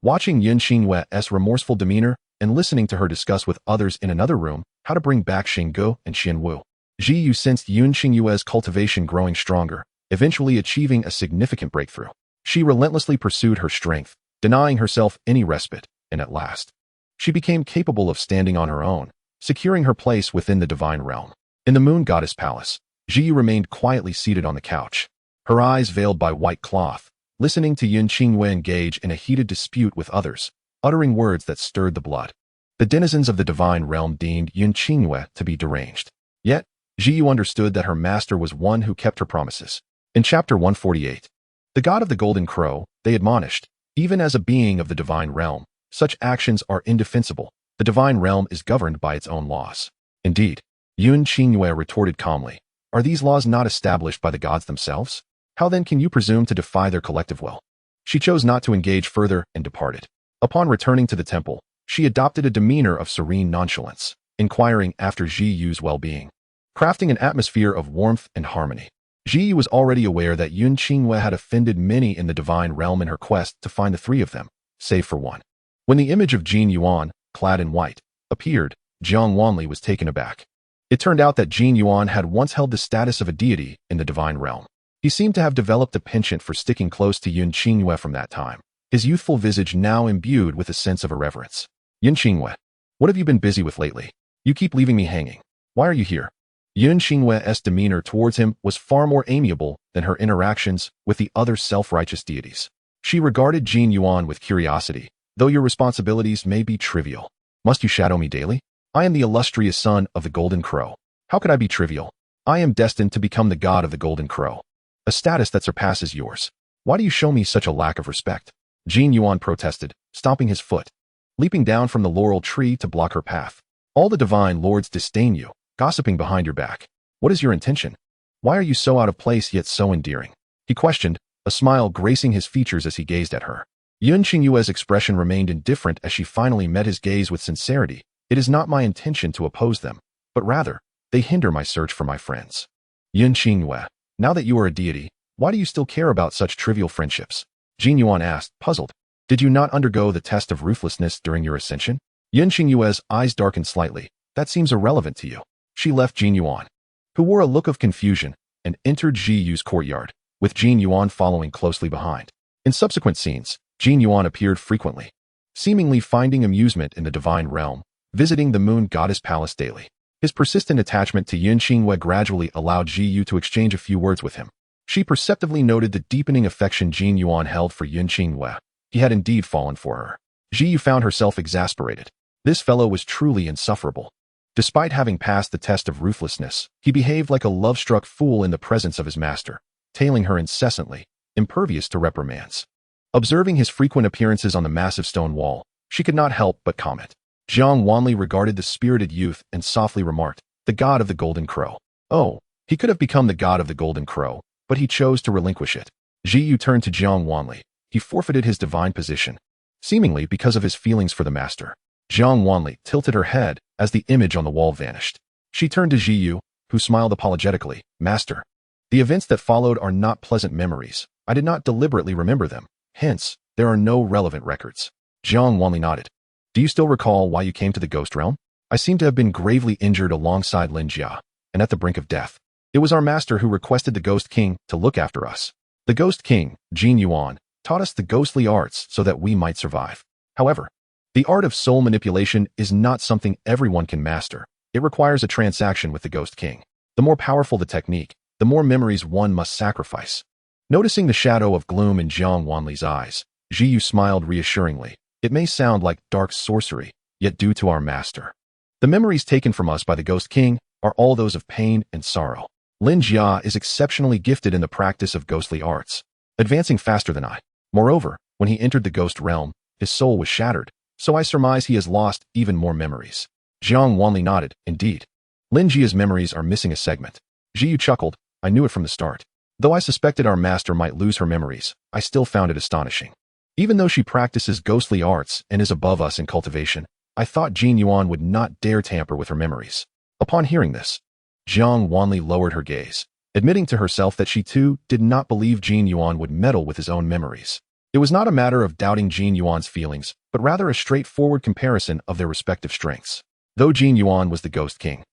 Watching Yun Xingyue's remorseful demeanor and listening to her discuss with others in another room how to bring back Xinggu and Xianwu, Jiyu sensed Yun Xingyue's cultivation growing stronger, eventually achieving a significant breakthrough. She relentlessly pursued her strength, denying herself any respite, and at last, she became capable of standing on her own, securing her place within the divine realm. In the moon goddess palace, Jiyu remained quietly seated on the couch, her eyes veiled by white cloth, listening to Yun Xingyue engage in a heated dispute with others, uttering words that stirred the blood. The denizens of the divine realm deemed Yun Xingyue to be deranged. Yet, Jiyu understood that her master was one who kept her promises. In chapter 148, the god of the golden crow, they admonished, even as a being of the divine realm, such actions are indefensible. The divine realm is governed by its own laws. Indeed, Yun Xingyue retorted calmly, "Are these laws not established by the gods themselves? How then can you presume to defy their collective will?" She chose not to engage further and departed. Upon returning to the temple, she adopted a demeanor of serene nonchalance, inquiring after Ji Yu's well-being, crafting an atmosphere of warmth and harmony. Ji Yu was already aware that Yun Qingwei had offended many in the divine realm in her quest to find the three of them, save for one. When the image of Jin Yuan, clad in white, appeared, Jiang Wanli was taken aback. It turned out that Jin Yuan had once held the status of a deity in the divine realm. He seemed to have developed a penchant for sticking close to Yun Qingwei from that time, his youthful visage now imbued with a sense of irreverence. Yun Qingwei, what have you been busy with lately? You keep leaving me hanging. Why are you here? Yun Qingwei's demeanor towards him was far more amiable than her interactions with the other self-righteous deities. She regarded Jin Yuan with curiosity. Though your responsibilities may be trivial, must you shadow me daily? I am the illustrious son of the Golden Crow. How could I be trivial? I am destined to become the god of the Golden Crow, a status that surpasses yours. Why do you show me such a lack of respect? Jin Yuan protested, stomping his foot, leaping down from the laurel tree to block her path. All the divine lords disdain you, gossiping behind your back. What is your intention? Why are you so out of place yet so endearing? He questioned, a smile gracing his features as he gazed at her. Yun Qingyue's expression remained indifferent as she finally met his gaze with sincerity. It is not my intention to oppose them, but rather, they hinder my search for my friends. Yun Qingyue, now that you are a deity, why do you still care about such trivial friendships? Jin Yuan asked, puzzled. Did you not undergo the test of ruthlessness during your ascension? Yun Qingyue's eyes darkened slightly. That seems irrelevant to you. She left Jin Yuan, who wore a look of confusion, and entered Ji Yu's courtyard, with Jin Yuan following closely behind. In subsequent scenes, Jin Yuan appeared frequently, seemingly finding amusement in the divine realm, visiting the moon goddess palace daily. His persistent attachment to Yun Qingwei gradually allowed Ji Yu to exchange a few words with him. She perceptively noted the deepening affection Jin Yuan held for Yun Qingwei. He had indeed fallen for her. Ji Yu found herself exasperated. This fellow was truly insufferable. Despite having passed the test of ruthlessness, he behaved like a love-struck fool in the presence of his master, tailing her incessantly, impervious to reprimands. Observing his frequent appearances on the massive stone wall, she could not help but comment. Jiang Wanli regarded the spirited youth and softly remarked, the god of the Golden Crow. Oh, he could have become the god of the Golden Crow, but he chose to relinquish it. Ji Yu turned to Jiang Wanli. He forfeited his divine position, seemingly because of his feelings for the master. Jiang Wanli tilted her head as the image on the wall vanished. She turned to Ji Yu, who smiled apologetically. Master, the events that followed are not pleasant memories. I did not deliberately remember them. Hence, there are no relevant records. Jiang Wanli nodded. Do you still recall why you came to the ghost realm? I seem to have been gravely injured alongside Lin Jia, and at the brink of death. It was our master who requested the Ghost King to look after us. The Ghost King, Jin Yuan, taught us the ghostly arts so that we might survive. However, the art of soul manipulation is not something everyone can master. It requires a transaction with the Ghost King. The more powerful the technique, the more memories one must sacrifice. Noticing the shadow of gloom in Jiang Wanli's eyes, Ji Yu smiled reassuringly. It may sound like dark sorcery, yet due to our master. The memories taken from us by the Ghost King are all those of pain and sorrow. Lin Jia is exceptionally gifted in the practice of ghostly arts, advancing faster than I. Moreover, when he entered the ghost realm, his soul was shattered, so I surmise he has lost even more memories. Jiang Wanli nodded. Indeed. Lin Jia's memories are missing a segment. Ji Yu chuckled. I knew it from the start. Though I suspected our master might lose her memories, I still found it astonishing. Even though she practices ghostly arts and is above us in cultivation, I thought Jin Yuan would not dare tamper with her memories. Upon hearing this, Jiang Wanli lowered her gaze, admitting to herself that she too did not believe Jin Yuan would meddle with his own memories. It was not a matter of doubting Jin Yuan's feelings, but rather a straightforward comparison of their respective strengths. Though Jin Yuan was the Ghost King,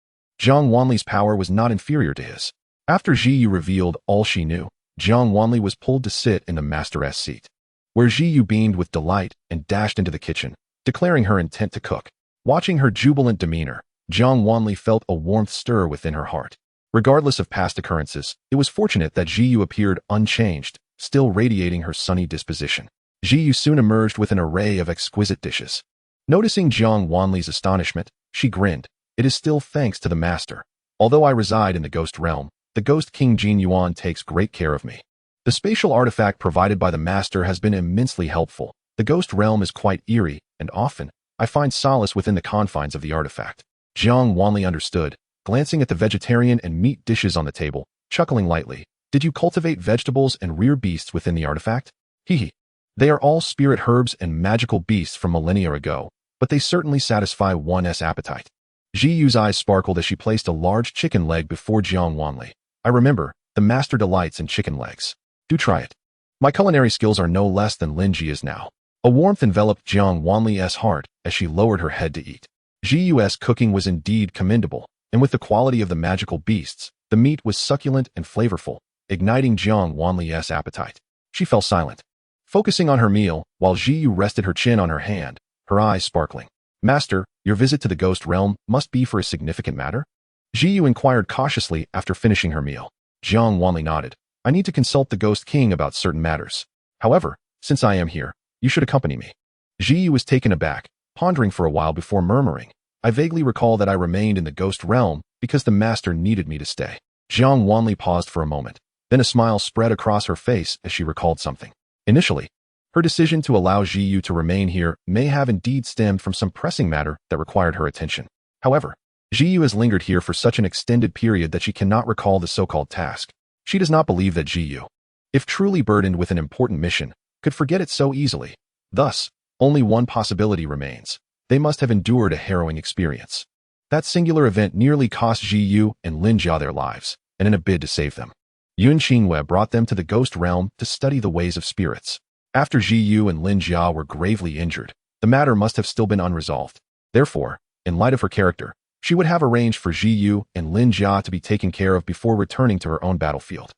Jiang Wanli's power was not inferior to his. After Ji Yu revealed all she knew, Jiang Wanli was pulled to sit in the master's seat, where Ji Yu beamed with delight and dashed into the kitchen, declaring her intent to cook. Watching her jubilant demeanor, Jiang Wanli felt a warmth stir within her heart. Regardless of past occurrences, it was fortunate that Ji Yu appeared unchanged, still radiating her sunny disposition. Ji Yu soon emerged with an array of exquisite dishes. Noticing Jiang Wanli's astonishment, she grinned. It is still thanks to the master. Although I reside in the ghost realm, the Ghost King Jin Yuan takes great care of me. The spatial artifact provided by the master has been immensely helpful. The ghost realm is quite eerie, and often, I find solace within the confines of the artifact. Jiang Wanli understood, glancing at the vegetarian and meat dishes on the table, chuckling lightly. Did you cultivate vegetables and rear beasts within the artifact? Hee. They are all spirit herbs and magical beasts from millennia ago, but they certainly satisfy one's appetite. Ji Yu's eyes sparkled as she placed a large chicken leg before Jiang Wanli. I remember, the master delights in chicken legs. Do try it. My culinary skills are no less than Lin Ji is now. A warmth enveloped Jiang Wanli's heart as she lowered her head to eat. Ji Yu's cooking was indeed commendable, and with the quality of the magical beasts, the meat was succulent and flavorful, igniting Jiang Wanli's appetite. She fell silent, focusing on her meal, while Ji Yu rested her chin on her hand, her eyes sparkling. Master, your visit to the ghost realm must be for a significant matter? Ji Yu inquired cautiously after finishing her meal. Jiang Wanli nodded. I need to consult the Ghost King about certain matters. However, since I am here, you should accompany me. Ji Yu was taken aback, pondering for a while before murmuring. I vaguely recall that I remained in the ghost realm because the master needed me to stay. Jiang Wanli paused for a moment. Then a smile spread across her face as she recalled something. Initially, her decision to allow Ji Yu to remain here may have indeed stemmed from some pressing matter that required her attention. However, Ji Yu has lingered here for such an extended period that she cannot recall the so-called task. She does not believe that Ji Yu, if truly burdened with an important mission, could forget it so easily. Thus, only one possibility remains. They must have endured a harrowing experience. That singular event nearly cost Ji Yu and Lin Jia their lives, and in a bid to save them, Yun Qingwei brought them to the ghost realm to study the ways of spirits. After Ji Yu and Lin Jia were gravely injured, the matter must have still been unresolved. Therefore, in light of her character, she would have arranged for Ji Yu and Lin Jia to be taken care of before returning to her own battlefield.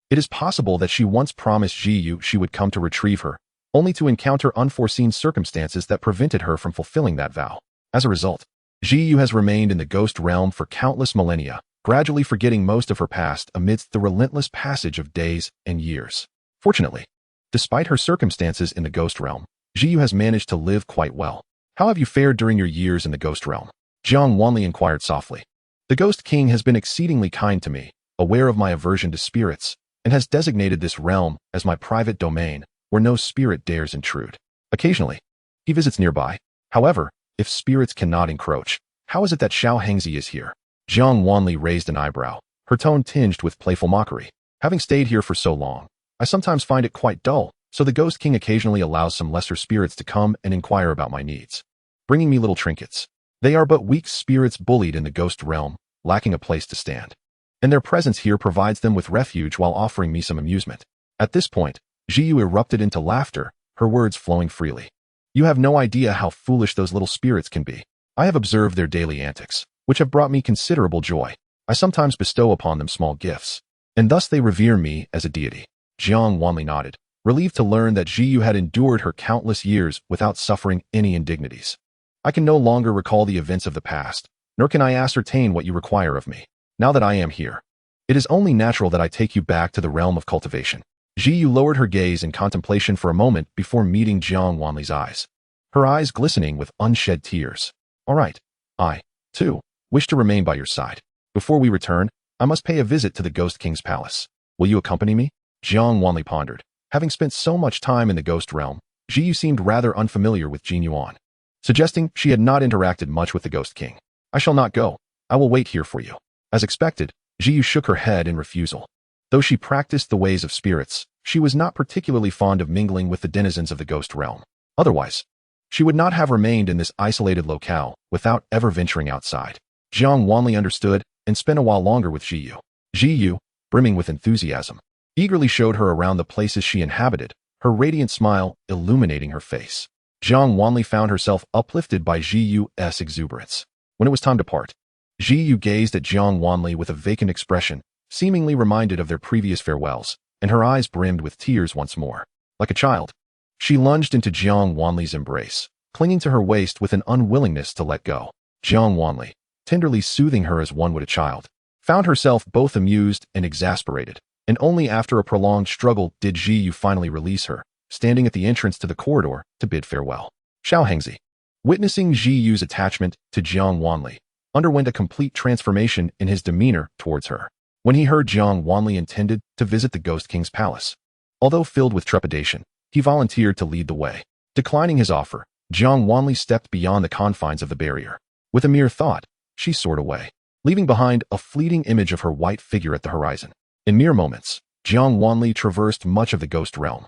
It is possible that she once promised Ji Yu she would come to retrieve her, only to encounter unforeseen circumstances that prevented her from fulfilling that vow. As a result, Ji Yu has remained in the ghost realm for countless millennia, gradually forgetting most of her past amidst the relentless passage of days and years. Fortunately, despite her circumstances in the ghost realm, Ji Yu has managed to live quite well. How have you fared during your years in the ghost realm? Jiang Wanli inquired softly. The Ghost King has been exceedingly kind to me, aware of my aversion to spirits, and has designated this realm as my private domain, where no spirit dares intrude. Occasionally, he visits nearby. However, if spirits cannot encroach, how is it that xianxia is here? Jiang Wanli raised an eyebrow, her tone tinged with playful mockery. Having stayed here for so long, I sometimes find it quite dull, so the Ghost King occasionally allows some lesser spirits to come and inquire about my needs, bringing me little trinkets. They are but weak spirits bullied in the ghost realm, lacking a place to stand. And their presence here provides them with refuge while offering me some amusement. At this point, Ji Yu erupted into laughter, her words flowing freely. You have no idea how foolish those little spirits can be. I have observed their daily antics, which have brought me considerable joy. I sometimes bestow upon them small gifts, and thus they revere me as a deity. Jiang Wanli nodded, relieved to learn that Ji Yu had endured her countless years without suffering any indignities. I can no longer recall the events of the past, nor can I ascertain what you require of me. Now that I am here, it is only natural that I take you back to the realm of cultivation. Ji Yu lowered her gaze in contemplation for a moment before meeting Jiang Wanli's eyes, her eyes glistening with unshed tears. All right, I, too, wish to remain by your side. Before we return, I must pay a visit to the Ghost King's palace. Will you accompany me? Jiang Wanli pondered. Having spent so much time in the ghost realm, Ji Yu seemed rather unfamiliar with Jin Yuan, suggesting she had not interacted much with the Ghost King. I shall not go. I will wait here for you. As expected, Ji Yu shook her head in refusal. Though she practiced the ways of spirits, she was not particularly fond of mingling with the denizens of the ghost realm. Otherwise, she would not have remained in this isolated locale without ever venturing outside. Jiang Wanli understood and spent a while longer with Ji Yu. Ji Yu, brimming with enthusiasm, eagerly showed her around the places she inhabited, her radiant smile illuminating her face. Jiang Wanli found herself uplifted by Ji Yu's exuberance. When it was time to part, Ji Yu gazed at Jiang Wanli with a vacant expression, seemingly reminded of their previous farewells, and her eyes brimmed with tears once more. Like a child, she lunged into Jiang Wanli's embrace, clinging to her waist with an unwillingness to let go. Jiang Wanli, tenderly soothing her as one would a child, found herself both amused and exasperated, and only after a prolonged struggle did Ji Yu finally release her, standing at the entrance to the corridor to bid farewell. Xianxia, witnessing Ji Yu's attachment to Jiang Wanli, underwent a complete transformation in his demeanor towards her. When he heard Jiang Wanli intended to visit the Ghost King's palace, although filled with trepidation, he volunteered to lead the way. Declining his offer, Jiang Wanli stepped beyond the confines of the barrier. With a mere thought, she soared away, leaving behind a fleeting image of her white figure at the horizon. In mere moments, Jiang Wanli traversed much of the ghost realm.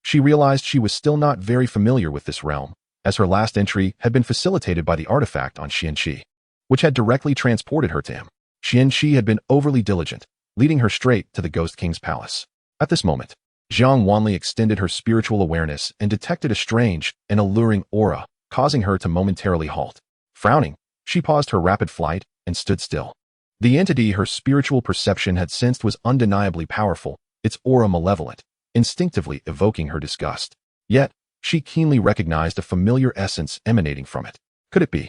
She realized she was still not very familiar with this realm, as her last entry had been facilitated by the artifact on Xianxia, which had directly transported her to him. Xianxia had been overly diligent, leading her straight to the Ghost King's palace. At this moment, Jiang Wanli extended her spiritual awareness and detected a strange and alluring aura, causing her to momentarily halt. Frowning, she paused her rapid flight and stood still. The entity her spiritual perception had sensed was undeniably powerful, its aura malevolent, instinctively evoking her disgust. Yet, she keenly recognized a familiar essence emanating from it. Could it be?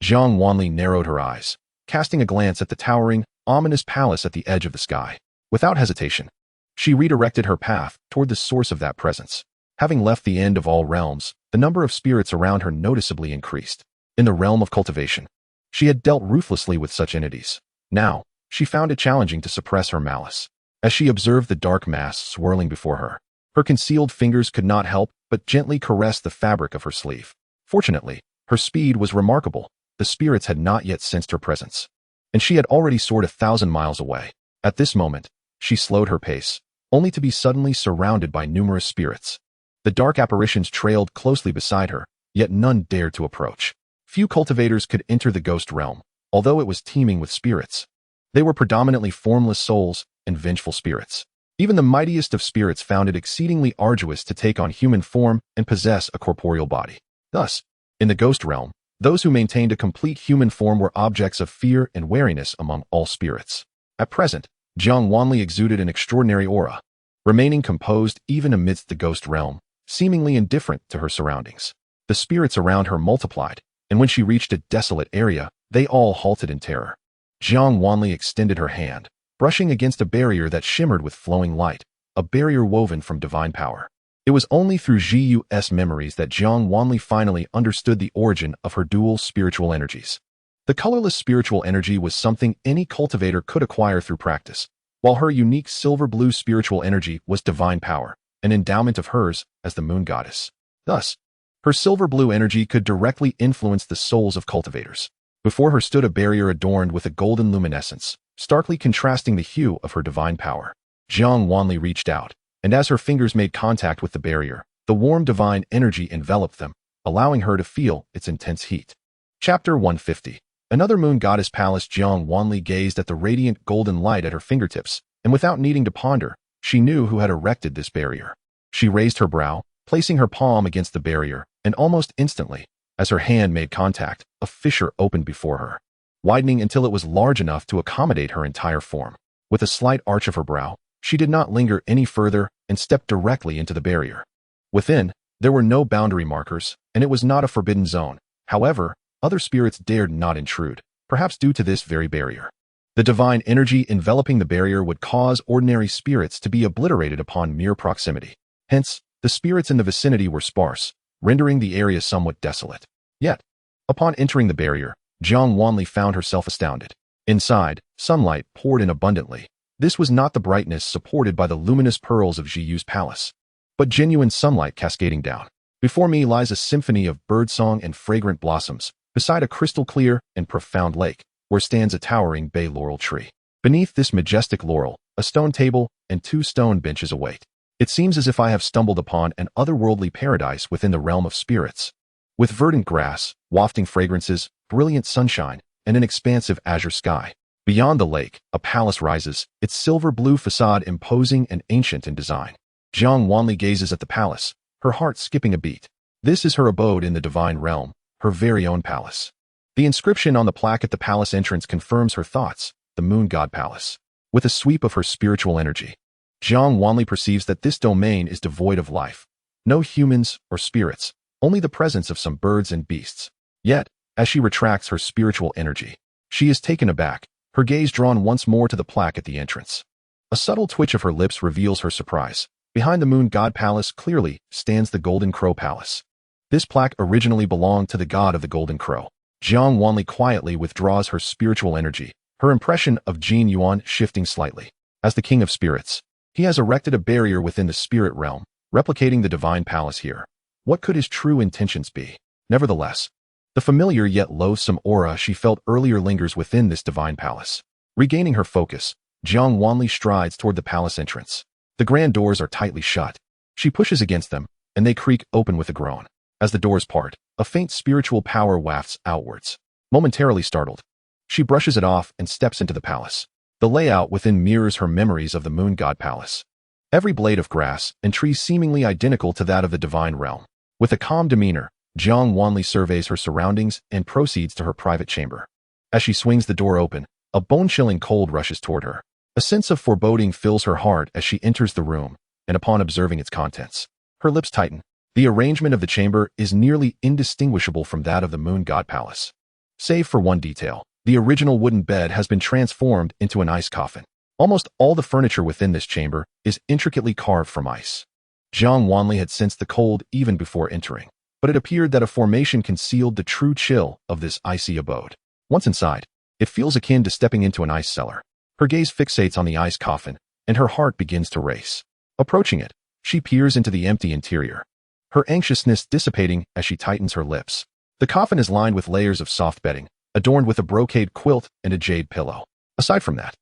Jiang Wanli narrowed her eyes, casting a glance at the towering, ominous palace at the edge of the sky. Without hesitation, she redirected her path toward the source of that presence. Having left the end of all realms, the number of spirits around her noticeably increased. In the realm of cultivation, she had dealt ruthlessly with such entities. Now, she found it challenging to suppress her malice. As she observed the dark mass swirling before her, her concealed fingers could not help but gently caress the fabric of her sleeve. Fortunately, her speed was remarkable. The spirits had not yet sensed her presence, and she had already soared 1,000 miles away. At this moment, she slowed her pace, only to be suddenly surrounded by numerous spirits. The dark apparitions trailed closely beside her, yet none dared to approach. Few cultivators could enter the ghost realm, although it was teeming with spirits. They were predominantly formless souls and vengeful spirits. Even the mightiest of spirits found it exceedingly arduous to take on human form and possess a corporeal body. Thus, in the ghost realm, those who maintained a complete human form were objects of fear and wariness among all spirits. At present, Jiang Wanli exuded an extraordinary aura, remaining composed even amidst the ghost realm, seemingly indifferent to her surroundings. The spirits around her multiplied, and when she reached a desolate area, they all halted in terror. Jiang Wanli extended her hand, brushing against a barrier that shimmered with flowing light, a barrier woven from divine power. It was only through Zhi's memories that Jiang Wanli finally understood the origin of her dual spiritual energies. The colorless spiritual energy was something any cultivator could acquire through practice, while her unique silver-blue spiritual energy was divine power, an endowment of hers as the moon goddess. Thus, her silver-blue energy could directly influence the souls of cultivators. Before her stood a barrier adorned with a golden luminescence, starkly contrasting the hue of her divine power. Jiang Wanli reached out, and as her fingers made contact with the barrier, the warm divine energy enveloped them, allowing her to feel its intense heat. Chapter 150. Another moon goddess palace. Jiang Wanli gazed at the radiant golden light at her fingertips, and without needing to ponder, she knew who had erected this barrier. She raised her brow, placing her palm against the barrier, and almost instantly, as her hand made contact, a fissure opened before her, widening until it was large enough to accommodate her entire form. With a slight arch of her brow, she did not linger any further and stepped directly into the barrier. Within, there were no boundary markers, and it was not a forbidden zone. However, other spirits dared not intrude, perhaps due to this very barrier. The divine energy enveloping the barrier would cause ordinary spirits to be obliterated upon mere proximity. Hence, the spirits in the vicinity were sparse, rendering the area somewhat desolate. Yet, upon entering the barrier, Jiang Wanli found herself astounded. Inside, sunlight poured in abundantly. This was not the brightness supported by the luminous pearls of Zhi's palace, but genuine sunlight cascading down. Before me lies a symphony of birdsong and fragrant blossoms, beside a crystal-clear and profound lake, where stands a towering bay laurel tree. Beneath this majestic laurel, a stone table and 2 stone benches await. It seems as if I have stumbled upon an otherworldly paradise within the realm of spirits. With verdant grass, wafting fragrances, brilliant sunshine, and an expansive azure sky. Beyond the lake, a palace rises, its silver-blue facade imposing and ancient in design. Jiang Wanli gazes at the palace, her heart skipping a beat. This is her abode in the divine realm, her very own palace. The inscription on the plaque at the palace entrance confirms her thoughts, the moon god palace. With a sweep of her spiritual energy, Jiang Wanli perceives that this domain is devoid of life. No humans or spirits, only the presence of some birds and beasts. Yet, as she retracts her spiritual energy, she is taken aback, her gaze drawn once more to the plaque at the entrance. A subtle twitch of her lips reveals her surprise. Behind the moon god palace clearly stands the Golden Crow Palace. This plaque originally belonged to the god of the Golden Crow. Jiang Wanli quietly withdraws her spiritual energy, her impression of Jin Yuan shifting slightly. As the king of spirits, he has erected a barrier within the spirit realm, replicating the divine palace here. What could his true intentions be? Nevertheless, the familiar yet loathsome aura she felt earlier lingers within this divine palace. Regaining her focus, Jiang Wanli strides toward the palace entrance. The grand doors are tightly shut, She pushes against them, and they creak open with a groan. As the doors part, a faint spiritual power wafts outwards. Momentarily startled, she brushes it off and steps into the palace. The layout within mirrors her memories of the moon god palace. Every blade of grass and tree seemingly identical to that of the divine realm. With a calm demeanor, Jiang Wanli surveys her surroundings and proceeds to her private chamber. As she swings the door open, a bone-chilling cold rushes toward her. A sense of foreboding fills her heart as she enters the room, and upon observing its contents, her lips tighten. The arrangement of the chamber is nearly indistinguishable from that of the moon god palace. Save for one detail, the original wooden bed has been transformed into an ice coffin. Almost all the furniture within this chamber is intricately carved from ice. Jiang Wanli had sensed the cold even before entering, but it appeared that a formation concealed the true chill of this icy abode. Once inside, it feels akin to stepping into an ice cellar. Her gaze fixates on the ice coffin, and her heart begins to race. Approaching it, she peers into the empty interior, her anxiousness dissipating as she tightens her lips. The coffin is lined with layers of soft bedding, adorned with a brocade quilt and a jade pillow. Aside from that,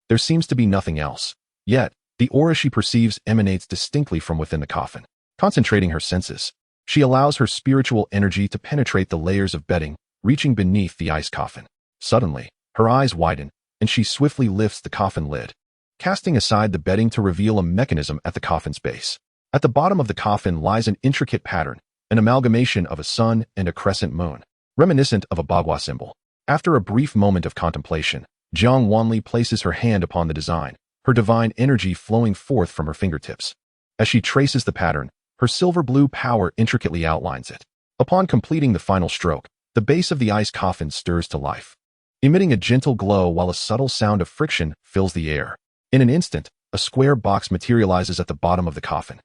there seems to be nothing else. Yet, the aura she perceives emanates distinctly from within the coffin. Concentrating her senses, she allows her spiritual energy to penetrate the layers of bedding, reaching beneath the ice coffin. Suddenly, her eyes widen, and she swiftly lifts the coffin lid, casting aside the bedding to reveal a mechanism at the coffin's base. At the bottom of the coffin lies an intricate pattern, an amalgamation of a sun and a crescent moon, reminiscent of a Bagua symbol. After a brief moment of contemplation, Jiang Wanli places her hand upon the design, her divine energy flowing forth from her fingertips. As she traces the pattern, her silver blue power intricately outlines it. Upon completing the final stroke, the base of the ice coffin stirs to life, emitting a gentle glow while a subtle sound of friction fills the air. In an instant, a square box materializes at the bottom of the coffin,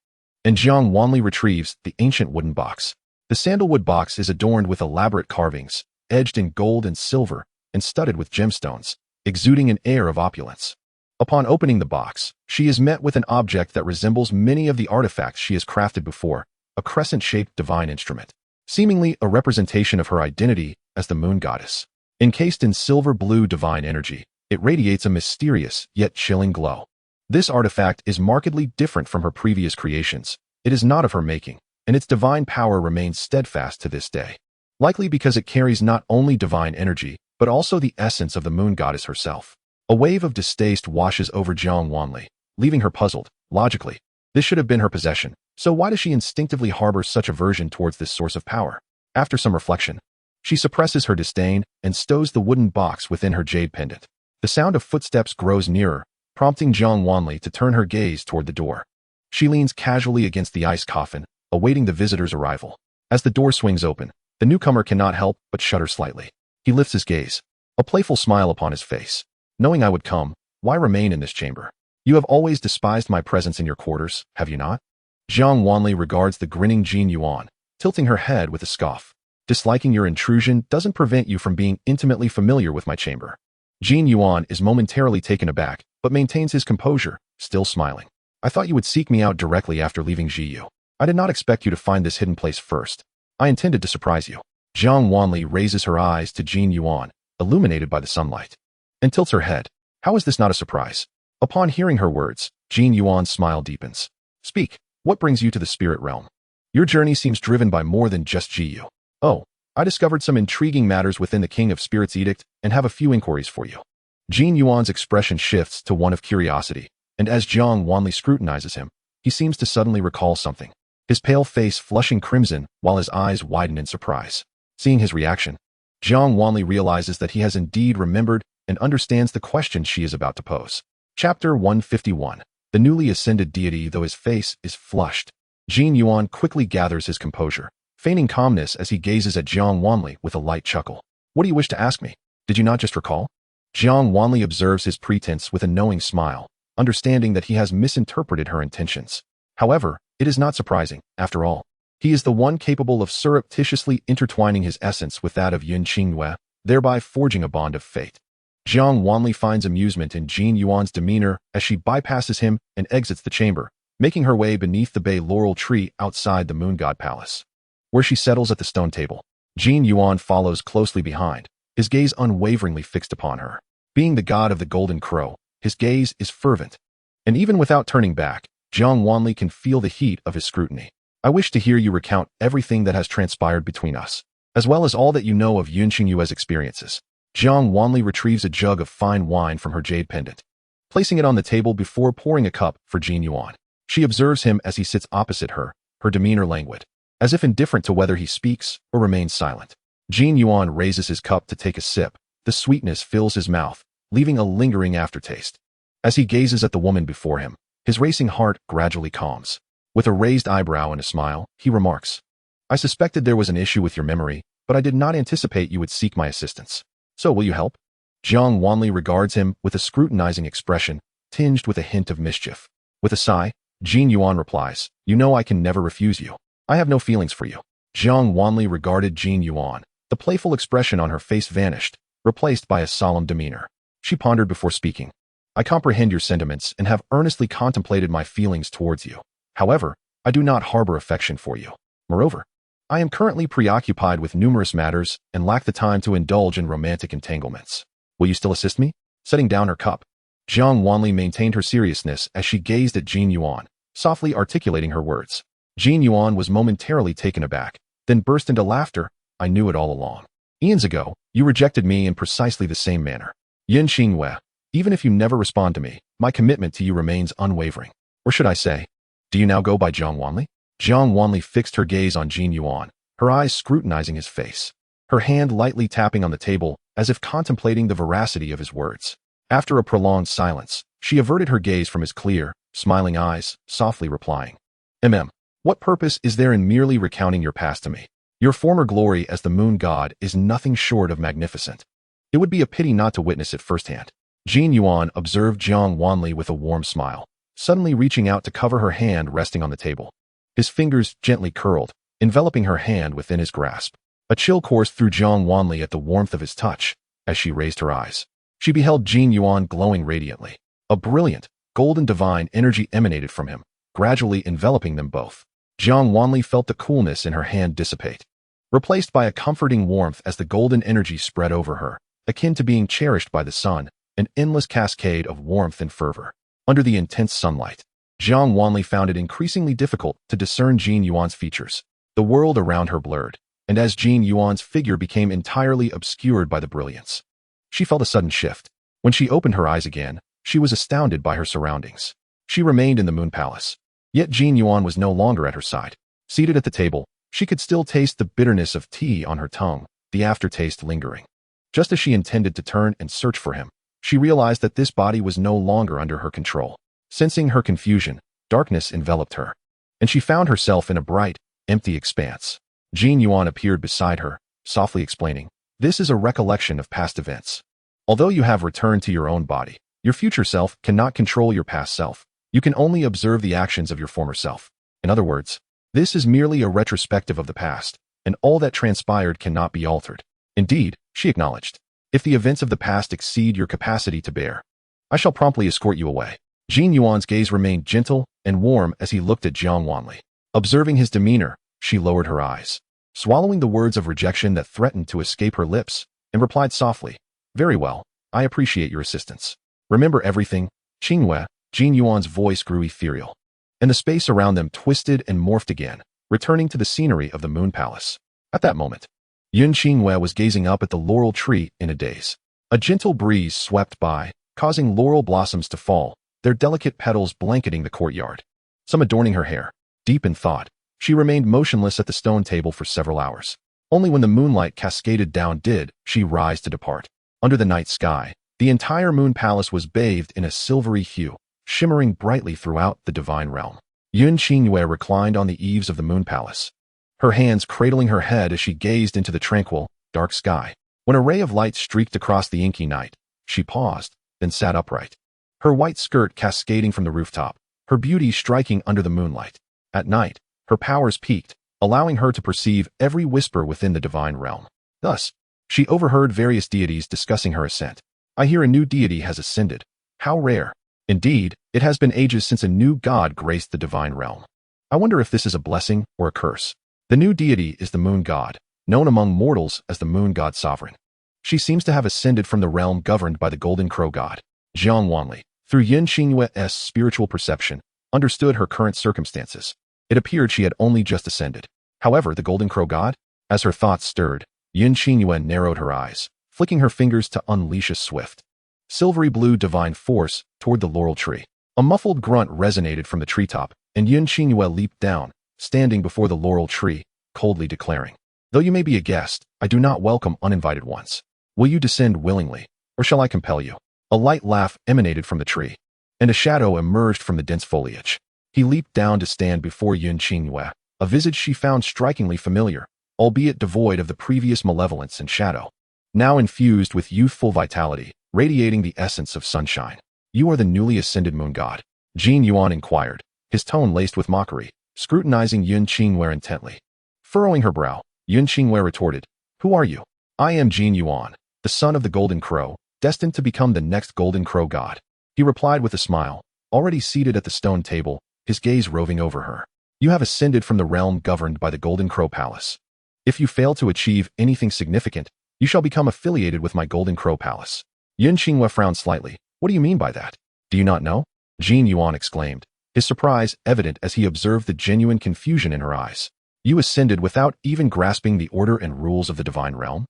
and Jiang Wanli retrieves the ancient wooden box. The sandalwood box is adorned with elaborate carvings, edged in gold and silver, and studded with gemstones, exuding an air of opulence. Upon opening the box, she is met with an object that resembles many of the artifacts she has crafted before, a crescent-shaped divine instrument, seemingly a representation of her identity as the moon goddess. Encased in silver-blue divine energy, it radiates a mysterious yet chilling glow. This artifact is markedly different from her previous creations. It is not of her making, and its divine power remains steadfast to this day. Likely because it carries not only divine energy, but also the essence of the moon goddess herself. A wave of distaste washes over Jiang Wanli, leaving her puzzled. Logically, this should have been her possession, so why does she instinctively harbor such aversion towards this source of power? After some reflection, she suppresses her disdain and stows the wooden box within her jade pendant. The sound of footsteps grows nearer, prompting Jiang Wanli to turn her gaze toward the door. She leans casually against the ice coffin, awaiting the visitor's arrival. As the door swings open, the newcomer cannot help but shudder slightly. He lifts his gaze, a playful smile upon his face. Knowing I would come, why remain in this chamber? You have always despised my presence in your quarters, have you not? Jiang Wanli regards the grinning Jin Yuan, tilting her head with a scoff. Disliking your intrusion doesn't prevent you from being intimately familiar with my chamber. Jin Yuan is momentarily taken aback, but maintains his composure, still smiling. I thought you would seek me out directly after leaving Jiyu. I did not expect you to find this hidden place first. I intended to surprise you. Jiang Wanli raises her eyes to Jin Yuan, illuminated by the sunlight, and tilts her head. How is this not a surprise? Upon hearing her words, Jin Yuan's smile deepens. Speak, what brings you to the spirit realm? Your journey seems driven by more than just Jiyu. Oh, I discovered some intriguing matters within the King of Spirits Edict and have a few inquiries for you. Jin Yuan's expression shifts to one of curiosity, and as Jiang Wanli scrutinizes him, he seems to suddenly recall something, his pale face flushing crimson while his eyes widen in surprise. Seeing his reaction, Jiang Wanli realizes that he has indeed remembered and understands the question she is about to pose. Chapter 151. The newly ascended deity. Though his face is flushed, Jin Yuan quickly gathers his composure, feigning calmness as he gazes at Jiang Wanli with a light chuckle. What do you wish to ask me? Did you not just recall? Jiang Wanli observes his pretense with a knowing smile, understanding that he has misinterpreted her intentions. However, it is not surprising, after all. He is the one capable of surreptitiously intertwining his essence with that of Yun Qingyue, thereby forging a bond of fate. Jiang Wanli finds amusement in Jin Yuan's demeanor as she bypasses him and exits the chamber, making her way beneath the bay laurel tree outside the moon god palace, where she settles at the stone table. Jin Yuan follows closely behind, his gaze unwaveringly fixed upon her. Being the god of the golden crow, his gaze is fervent, and even without turning back, Jiang Wanli can feel the heat of his scrutiny. I wish to hear you recount everything that has transpired between us, as well as all that you know of Yun Xingyue's experiences. Jiang Wanli retrieves a jug of fine wine from her jade pendant, placing it on the table before pouring a cup for Jin Yuan. She observes him as he sits opposite her, her demeanor languid, as if indifferent to whether he speaks or remains silent. Jin Yuan raises his cup to take a sip. The sweetness fills his mouth, leaving a lingering aftertaste. As he gazes at the woman before him, his racing heart gradually calms. With a raised eyebrow and a smile, he remarks, I suspected there was an issue with your memory, but I did not anticipate you would seek my assistance. So will you help? Jiang Wanli regards him with a scrutinizing expression, tinged with a hint of mischief. With a sigh, Jin Yuan replies, You know I can never refuse you. I have no feelings for you. Jiang Wanli regarded Jin Yuan. The playful expression on her face vanished, replaced by a solemn demeanor. She pondered before speaking. I comprehend your sentiments and have earnestly contemplated my feelings towards you. However, I do not harbor affection for you. Moreover, I am currently preoccupied with numerous matters and lack the time to indulge in romantic entanglements. Will you still assist me? Setting down her cup, Jiang Wanli maintained her seriousness as she gazed at Jin Yuan, softly articulating her words. Jin Yuan was momentarily taken aback, then burst into laughter. I knew it all along. Eons ago, you rejected me in precisely the same manner. Yin Xingyue, even if you never respond to me, my commitment to you remains unwavering. Or should I say, do you now go by Jiang Wanli? Jiang Wanli fixed her gaze on Jin Yuan, her eyes scrutinizing his face, her hand lightly tapping on the table as if contemplating the veracity of his words. After a prolonged silence, she averted her gaze from his clear, smiling eyes, softly replying, What purpose is there in merely recounting your past to me? Your former glory as the moon god is nothing short of magnificent. It would be a pity not to witness it firsthand. Jin Yuan observed Jiang Wanli with a warm smile, suddenly reaching out to cover her hand resting on the table. His fingers gently curled, enveloping her hand within his grasp. A chill coursed through Jiang Wanli at the warmth of his touch. As she raised her eyes, she beheld Jin Yuan glowing radiantly. A brilliant, golden divine energy emanated from him, gradually enveloping them both. Jiang Wanli felt the coolness in her hand dissipate, replaced by a comforting warmth as the golden energy spread over her, akin to being cherished by the sun, an endless cascade of warmth and fervor. Under the intense sunlight, Jiang Wanli found it increasingly difficult to discern Jin Yuan's features. The world around her blurred, and as Jin Yuan's figure became entirely obscured by the brilliance, she felt a sudden shift. When she opened her eyes again, she was astounded by her surroundings. She remained in the Moon Palace, yet Jin Yuan was no longer at her side. Seated at the table, she could still taste the bitterness of tea on her tongue, the aftertaste lingering. Just as she intended to turn and search for him, she realized that this body was no longer under her control. Sensing her confusion, darkness enveloped her, and she found herself in a bright, empty expanse. Jin Yuan appeared beside her, softly explaining, This is a recollection of past events. Although you have returned to your own body, your future self cannot control your past self. You can only observe the actions of your former self. In other words, this is merely a retrospective of the past, and all that transpired cannot be altered. Indeed, she acknowledged, if the events of the past exceed your capacity to bear, I shall promptly escort you away. Jin Yuan's gaze remained gentle and warm as he looked at Jiang Wanli. Observing his demeanor, she lowered her eyes, swallowing the words of rejection that threatened to escape her lips, and replied softly, Very well, I appreciate your assistance. Remember everything, Xingyue. Jin Yuan's voice grew ethereal, and the space around them twisted and morphed again, returning to the scenery of the Moon Palace. At that moment, Yun Xingyue was gazing up at the laurel tree in a daze. A gentle breeze swept by, causing laurel blossoms to fall, their delicate petals blanketing the courtyard. Some adorning her hair. Deep in thought, she remained motionless at the stone table for several hours. Only when the moonlight cascaded down did she rise to depart. Under the night sky, the entire Moon Palace was bathed in a silvery hue, shimmering brightly throughout the divine realm. Yun Xingyue reclined on the eaves of the Moon Palace, her hands cradling her head as she gazed into the tranquil, dark sky. When a ray of light streaked across the inky night, she paused, then sat upright, her white skirt cascading from the rooftop, her beauty striking under the moonlight. At night, her powers peaked, allowing her to perceive every whisper within the divine realm. Thus, she overheard various deities discussing her ascent. I hear a new deity has ascended. How rare. Indeed, it has been ages since a new god graced the divine realm. I wonder if this is a blessing or a curse. The new deity is the moon god, known among mortals as the moon god sovereign. She seems to have ascended from the realm governed by the golden crow god, Jiang Wanli. Through Yin Xingyue's spiritual perception, understood her current circumstances. It appeared she had only just ascended. However, the Golden Crow God? As her thoughts stirred, Yun Qingyue narrowed her eyes, flicking her fingers to unleash a swift, silvery blue divine force toward the laurel tree. A muffled grunt resonated from the treetop, and Yun Qingyue leaped down, standing before the laurel tree, coldly declaring, "Though you may be a guest, I do not welcome uninvited ones. Will you descend willingly, or shall I compel you?" A light laugh emanated from the tree, and a shadow emerged from the dense foliage. He leaped down to stand before Yun Qingyue, a visage she found strikingly familiar, albeit devoid of the previous malevolence and shadow. Now infused with youthful vitality, radiating the essence of sunshine. "You are the newly ascended moon god?" Jin Yuan inquired, his tone laced with mockery, scrutinizing Yun Qingyue intently. Furrowing her brow, Yun Qingyue retorted, "Who are you?" "I am Jin Yuan, the son of the Golden Crow, destined to become the next Golden Crow god," he replied with a smile, already seated at the stone table, his gaze roving over her. "You have ascended from the realm governed by the Golden Crow Palace. If you fail to achieve anything significant, you shall become affiliated with my Golden Crow Palace." Yun Qingyue frowned slightly. "What do you mean by that? Do you not know?" Jin Yuan exclaimed, his surprise evident as he observed the genuine confusion in her eyes. "You ascended without even grasping the order and rules of the divine realm?"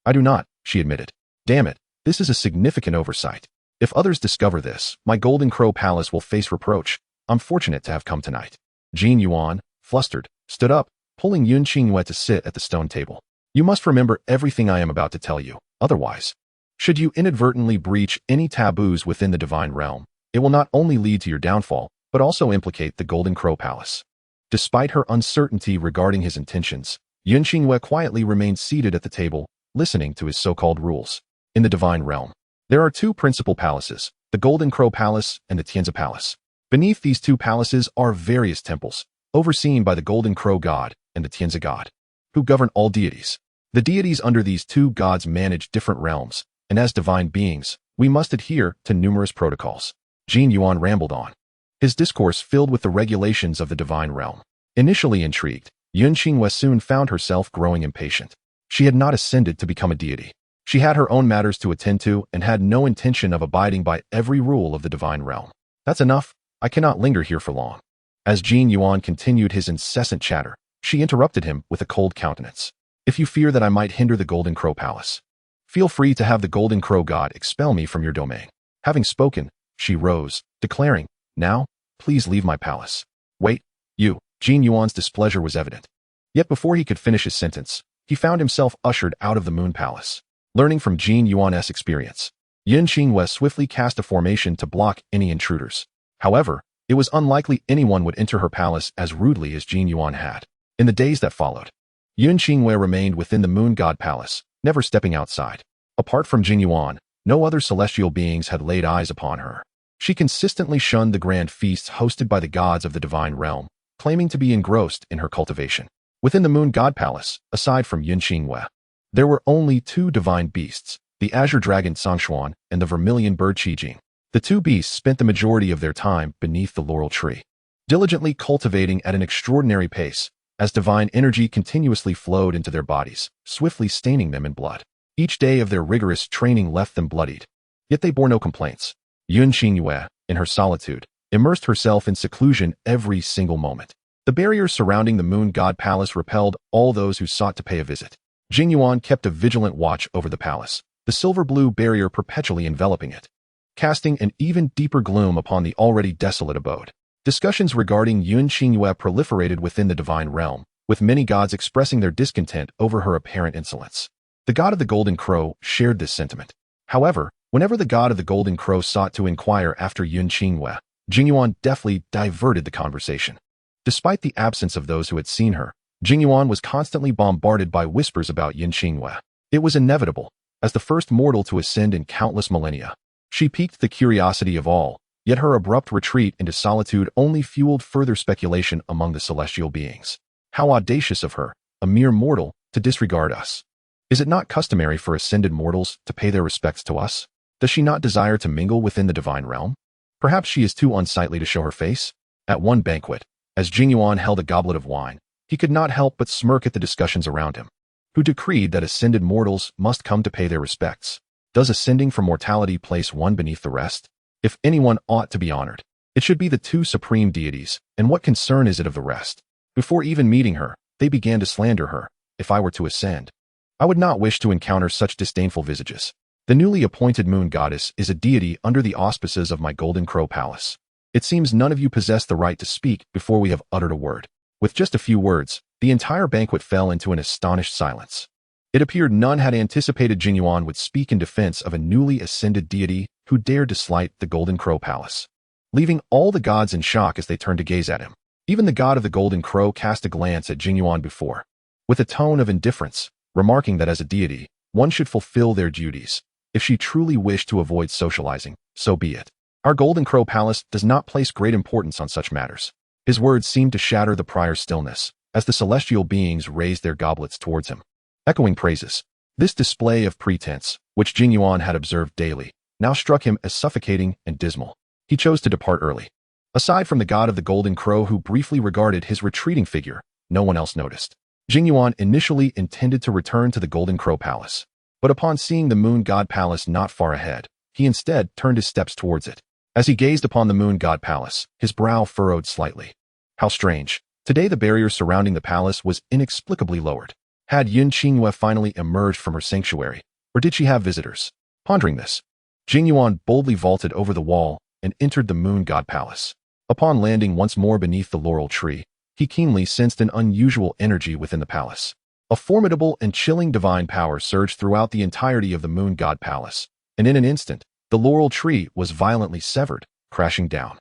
"I do not," she admitted. "Damn it, this is a significant oversight. If others discover this, my Golden Crow Palace will face reproach. I'm fortunate to have come tonight." Jin Yuan, flustered, stood up, pulling Yun Qingyue to sit at the stone table. "You must remember everything I am about to tell you, otherwise, should you inadvertently breach any taboos within the divine realm, it will not only lead to your downfall, but also implicate the Golden Crow Palace." Despite her uncertainty regarding his intentions, Yun Qingyue quietly remained seated at the table, listening to his so-called rules. In the divine realm, there are two principal palaces, the Golden Crow Palace and the Xianxia Palace. Beneath these two palaces are various temples, overseen by the Golden Crow God and the Xianxia God, who govern all deities. The deities under these two gods manage different realms, and as divine beings, we must adhere to numerous protocols. Jin Yuan rambled on, his discourse filled with the regulations of the divine realm. Initially intrigued, Yun Qingyue soon found herself growing impatient. She had not ascended to become a deity. She had her own matters to attend to and had no intention of abiding by every rule of the divine realm. "That's enough. I cannot linger here for long." As Jin Yuan continued his incessant chatter, she interrupted him with a cold countenance. "If you fear that I might hinder the Golden Crow Palace, feel free to have the Golden Crow God expel me from your domain." Having spoken, she rose, declaring, "Now, please leave my palace." "Wait, you." Jin Yuan's displeasure was evident. Yet before he could finish his sentence, he found himself ushered out of the Moon Palace. Learning from Jin Yuan's experience, Yun Qingyue swiftly cast a formation to block any intruders. However, it was unlikely anyone would enter her palace as rudely as Jin Yuan had. In the days that followed, Yun Qingyue remained within the Moon God Palace, never stepping outside. Apart from Jin Yuan, no other celestial beings had laid eyes upon her. She consistently shunned the grand feasts hosted by the gods of the divine realm, claiming to be engrossed in her cultivation. Within the Moon God Palace, aside from Yun Qingyue, there were only two divine beasts, the azure dragon Sangshuan and the vermilion bird Qijing. The two beasts spent the majority of their time beneath the laurel tree, diligently cultivating at an extraordinary pace, as divine energy continuously flowed into their bodies, swiftly staining them in blood. Each day of their rigorous training left them bloodied, yet they bore no complaints. Yun Qingyue, in her solitude, immersed herself in seclusion every single moment. The barriers surrounding the Moon God Palace repelled all those who sought to pay a visit. Jin Yuan kept a vigilant watch over the palace, the silver-blue barrier perpetually enveloping it, casting an even deeper gloom upon the already desolate abode. Discussions regarding Yun Qingyue proliferated within the divine realm, with many gods expressing their discontent over her apparent insolence. The god of the Golden Crow shared this sentiment. However, whenever the god of the Golden Crow sought to inquire after Yun Qingyue, Jin Yuan deftly diverted the conversation. Despite the absence of those who had seen her, Jin Yuan was constantly bombarded by whispers about Yun Qingyue. It was inevitable, as the first mortal to ascend in countless millennia. She piqued the curiosity of all, yet her abrupt retreat into solitude only fueled further speculation among the celestial beings. How audacious of her, a mere mortal, to disregard us. Is it not customary for ascended mortals to pay their respects to us? Does she not desire to mingle within the divine realm? Perhaps she is too unsightly to show her face? At one banquet, as Jin Yuan held a goblet of wine, he could not help but smirk at the discussions around him. Who decreed that ascended mortals must come to pay their respects? Does ascending from mortality place one beneath the rest? If anyone ought to be honored, It should be the two supreme deities, and what concern is it of the rest? Before even meeting her, they began to slander her. If I were to ascend, I would not wish to encounter such disdainful visages. The newly appointed moon goddess is a deity under the auspices of my Golden Crow Palace. It seems none of you possess the right to speak before we have uttered a word. With just a few words, the entire banquet fell into an astonished silence. It appeared none had anticipated Jiang Wanli would speak in defense of a newly ascended deity who dared to slight the Golden Crow Palace, leaving all the gods in shock as they turned to gaze at him. Even the god of the Golden Crow cast a glance at Jiang Wanli before, with a tone of indifference, remarking that as a deity, one should fulfill their duties. If she truly wished to avoid socializing, so be it. Our Golden Crow Palace does not place great importance on such matters. His words seemed to shatter the prior stillness, as the celestial beings raised their goblets towards him, echoing praises. This display of pretense, which Jiang Wanli had observed daily, now struck him as suffocating and dismal. He chose to depart early. Aside from the god of the Golden Crow who briefly regarded his retreating figure, no one else noticed. Jiang Wanli initially intended to return to the Golden Crow Palace, but upon seeing the Moon God Palace not far ahead, he instead turned his steps towards it. As he gazed upon the Moon God Palace, his brow furrowed slightly. How strange. Today the barrier surrounding the palace was inexplicably lowered. Had Xianxiaaudiobooks finally emerged from her sanctuary, or did she have visitors? Pondering this, Jiang Wanli boldly vaulted over the wall and entered the Moon God Palace. Upon landing once more beneath the laurel tree, he keenly sensed an unusual energy within the palace. A formidable and chilling divine power surged throughout the entirety of the Moon God Palace, and in an instant, the laurel tree was violently severed, crashing down.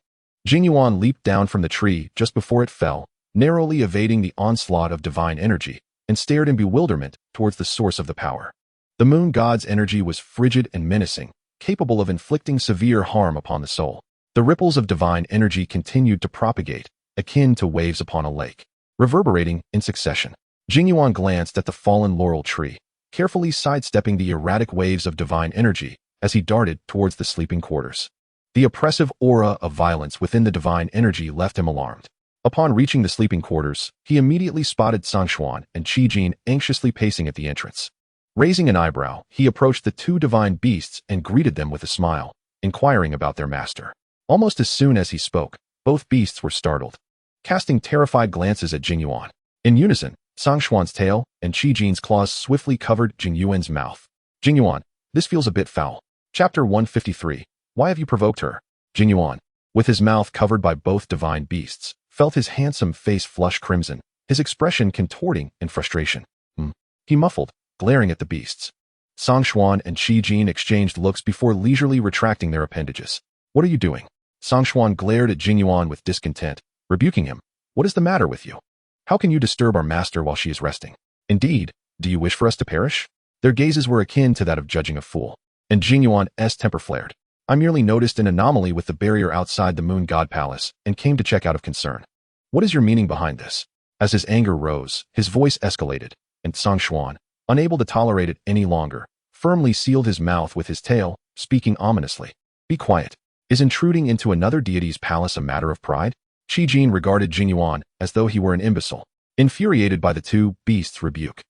Jiang Wanli leaped down from the tree just before it fell, narrowly evading the onslaught of divine energy, and stared in bewilderment towards the source of the power. The moon god's energy was frigid and menacing, capable of inflicting severe harm upon the soul. The ripples of divine energy continued to propagate, akin to waves upon a lake, reverberating in succession. Jiang Wanli glanced at the fallen laurel tree, carefully sidestepping the erratic waves of divine energy as he darted towards the sleeping quarters. The oppressive aura of violence within the divine energy left him alarmed. Upon reaching the sleeping quarters, he immediately spotted Sangshuan and Qijin anxiously pacing at the entrance. Raising an eyebrow, he approached the two divine beasts and greeted them with a smile, inquiring about their master. Almost as soon as he spoke, both beasts were startled, casting terrified glances at Jiang Wanli. In unison, Sangshuan's tail and Qijin's claws swiftly covered Jiang Yuan's mouth. Jiang Wanli, this feels a bit foul. Chapter 153. Why have you provoked her? Jiang Wanli, with his mouth covered by both divine beasts, felt his handsome face flush crimson, his expression contorting in frustration. He muffled, glaring at the beasts. Sangshuan and Qijin exchanged looks before leisurely retracting their appendages. What are you doing? Sangshuan glared at Jiang Wanli with discontent, rebuking him. What is the matter with you? How can you disturb our master while she is resting? Indeed, do you wish for us to perish? Their gazes were akin to that of judging a fool, and Jiang Wanli's temper flared. I merely noticed an anomaly with the barrier outside the Moon God Palace and came to check out of concern. What is your meaning behind this? As his anger rose, his voice escalated, and Sangshuan, unable to tolerate it any longer, firmly sealed his mouth with his tail, speaking ominously. Be quiet. Is intruding into another deity's palace a matter of pride? Qijin regarded Jiang Wanli as though he were an imbecile, infuriated by the two beasts' rebuke.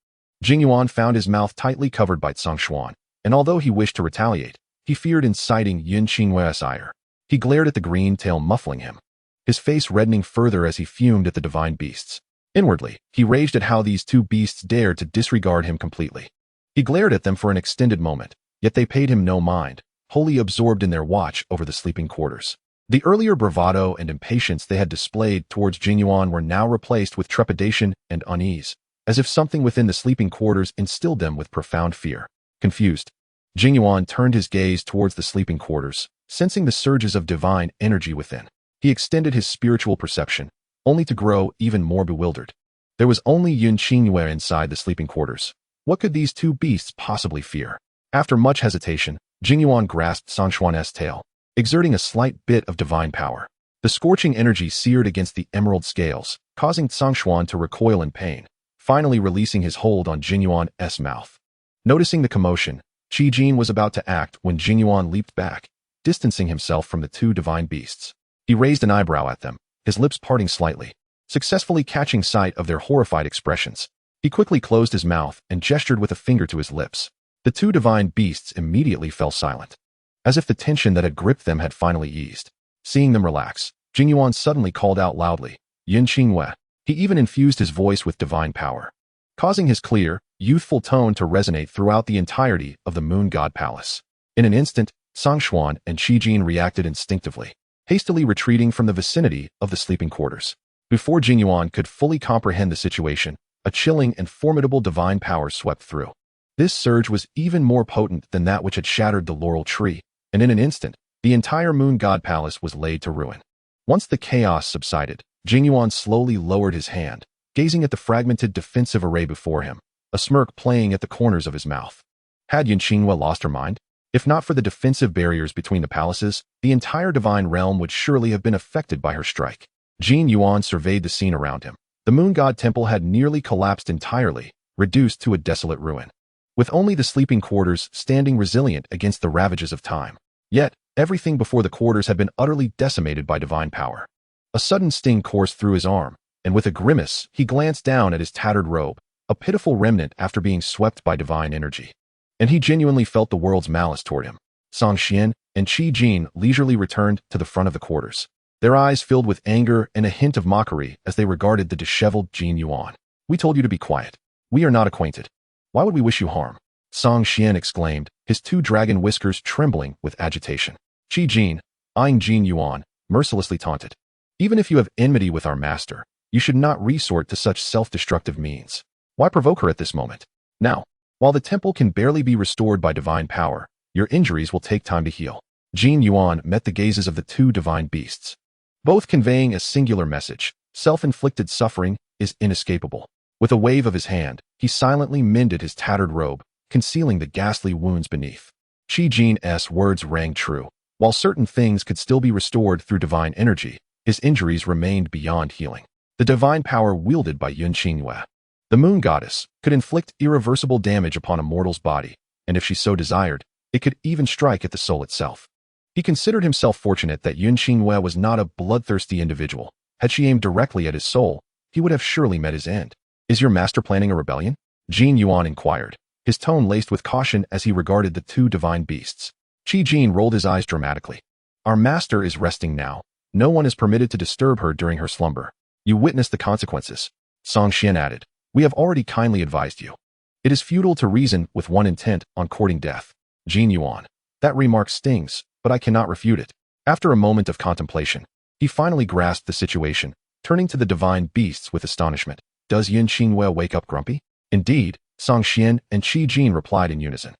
Jiang Wanli found his mouth tightly covered by Sangshuan, and although he wished to retaliate, he feared inciting Xianxiaaudiobooks' ire. He glared at the green tail muffling him, his face reddening further as he fumed at the divine beasts. Inwardly, he raged at how these two beasts dared to disregard him completely. He glared at them for an extended moment, yet they paid him no mind, wholly absorbed in their watch over the sleeping quarters. The earlier bravado and impatience they had displayed towards Jiang Wanli were now replaced with trepidation and unease, as if something within the sleeping quarters instilled them with profound fear. Confused, Jiang Wanli turned his gaze towards the sleeping quarters, sensing the surges of divine energy within. He extended his spiritual perception, only to grow even more bewildered. There was only Xianxiaaudiobooks inside the sleeping quarters. What could these two beasts possibly fear? After much hesitation, Jiang Wanli grasped Sangshuan's tail, exerting a slight bit of divine power. The scorching energy seared against the emerald scales, causing Sangshuan to recoil in pain, finally releasing his hold on Jiang Wanli's mouth. Noticing the commotion, Qijin was about to act when Jiang Wanli leaped back, distancing himself from the two divine beasts. He raised an eyebrow at them, his lips parting slightly, successfully catching sight of their horrified expressions. He quickly closed his mouth and gestured with a finger to his lips. The two divine beasts immediately fell silent, as if the tension that had gripped them had finally eased. Seeing them relax, Jingyuan suddenly called out loudly, Yin Qingwei. He even infused his voice with divine power, causing his clear, youthful tone to resonate throughout the entirety of the Moon God Palace. In an instant, Songshuan and Qijin reacted instinctively, hastily retreating from the vicinity of the sleeping quarters. Before Jingyuan could fully comprehend the situation, a chilling and formidable divine power swept through. This surge was even more potent than that which had shattered the laurel tree, and in an instant, the entire Moon God Palace was laid to ruin. Once the chaos subsided, Jingyuan slowly lowered his hand, gazing at the fragmented defensive array before him, a smirk playing at the corners of his mouth. Had Yin Qingwei lost her mind? If not for the defensive barriers between the palaces, the entire divine realm would surely have been affected by her strike. Jingyuan surveyed the scene around him. The Moon God Temple had nearly collapsed entirely, reduced to a desolate ruin, with only the sleeping quarters standing resilient against the ravages of time. Yet, everything before the quarters had been utterly decimated by divine power. A sudden sting coursed through his arm, and with a grimace, he glanced down at his tattered robe, a pitiful remnant after being swept by divine energy. And he genuinely felt the world's malice toward him. Songxian and Qijin leisurely returned to the front of the quarters, their eyes filled with anger and a hint of mockery as they regarded the disheveled Jingyuan. We told you to be quiet. We are not acquainted. Why would we wish you harm? Songxian exclaimed, his two dragon whiskers trembling with agitation. Qijin, eyeing Jingyuan, mercilessly taunted. Even if you have enmity with our master, you should not resort to such self-destructive means. Why provoke her at this moment? Now, while the temple can barely be restored by divine power, your injuries will take time to heal. Jingyuan met the gazes of the two divine beasts, both conveying a singular message. Self-inflicted suffering is inescapable. With a wave of his hand, he silently mended his tattered robe, concealing the ghastly wounds beneath. Qijin's words rang true. While certain things could still be restored through divine energy, his injuries remained beyond healing. The divine power wielded by Yin Qingwei, the moon goddess, could inflict irreversible damage upon a mortal's body, and if she so desired, it could even strike at the soul itself. He considered himself fortunate that Yin Qingwei was not a bloodthirsty individual. Had she aimed directly at his soul, he would have surely met his end. Is your master planning a rebellion? Jingyuan inquired, his tone laced with caution as he regarded the two divine beasts. Qijin rolled his eyes dramatically. Our master is resting now. No one is permitted to disturb her during her slumber. You witnessed the consequences. Songxian added, we have already kindly advised you. It is futile to reason with one intent on courting death. Jingyuan, that remark stings, but I cannot refute it. After a moment of contemplation, he finally grasped the situation, turning to the divine beasts with astonishment. Does Yin Qingwei wake up grumpy? Indeed, Songxian and Qijin replied in unison.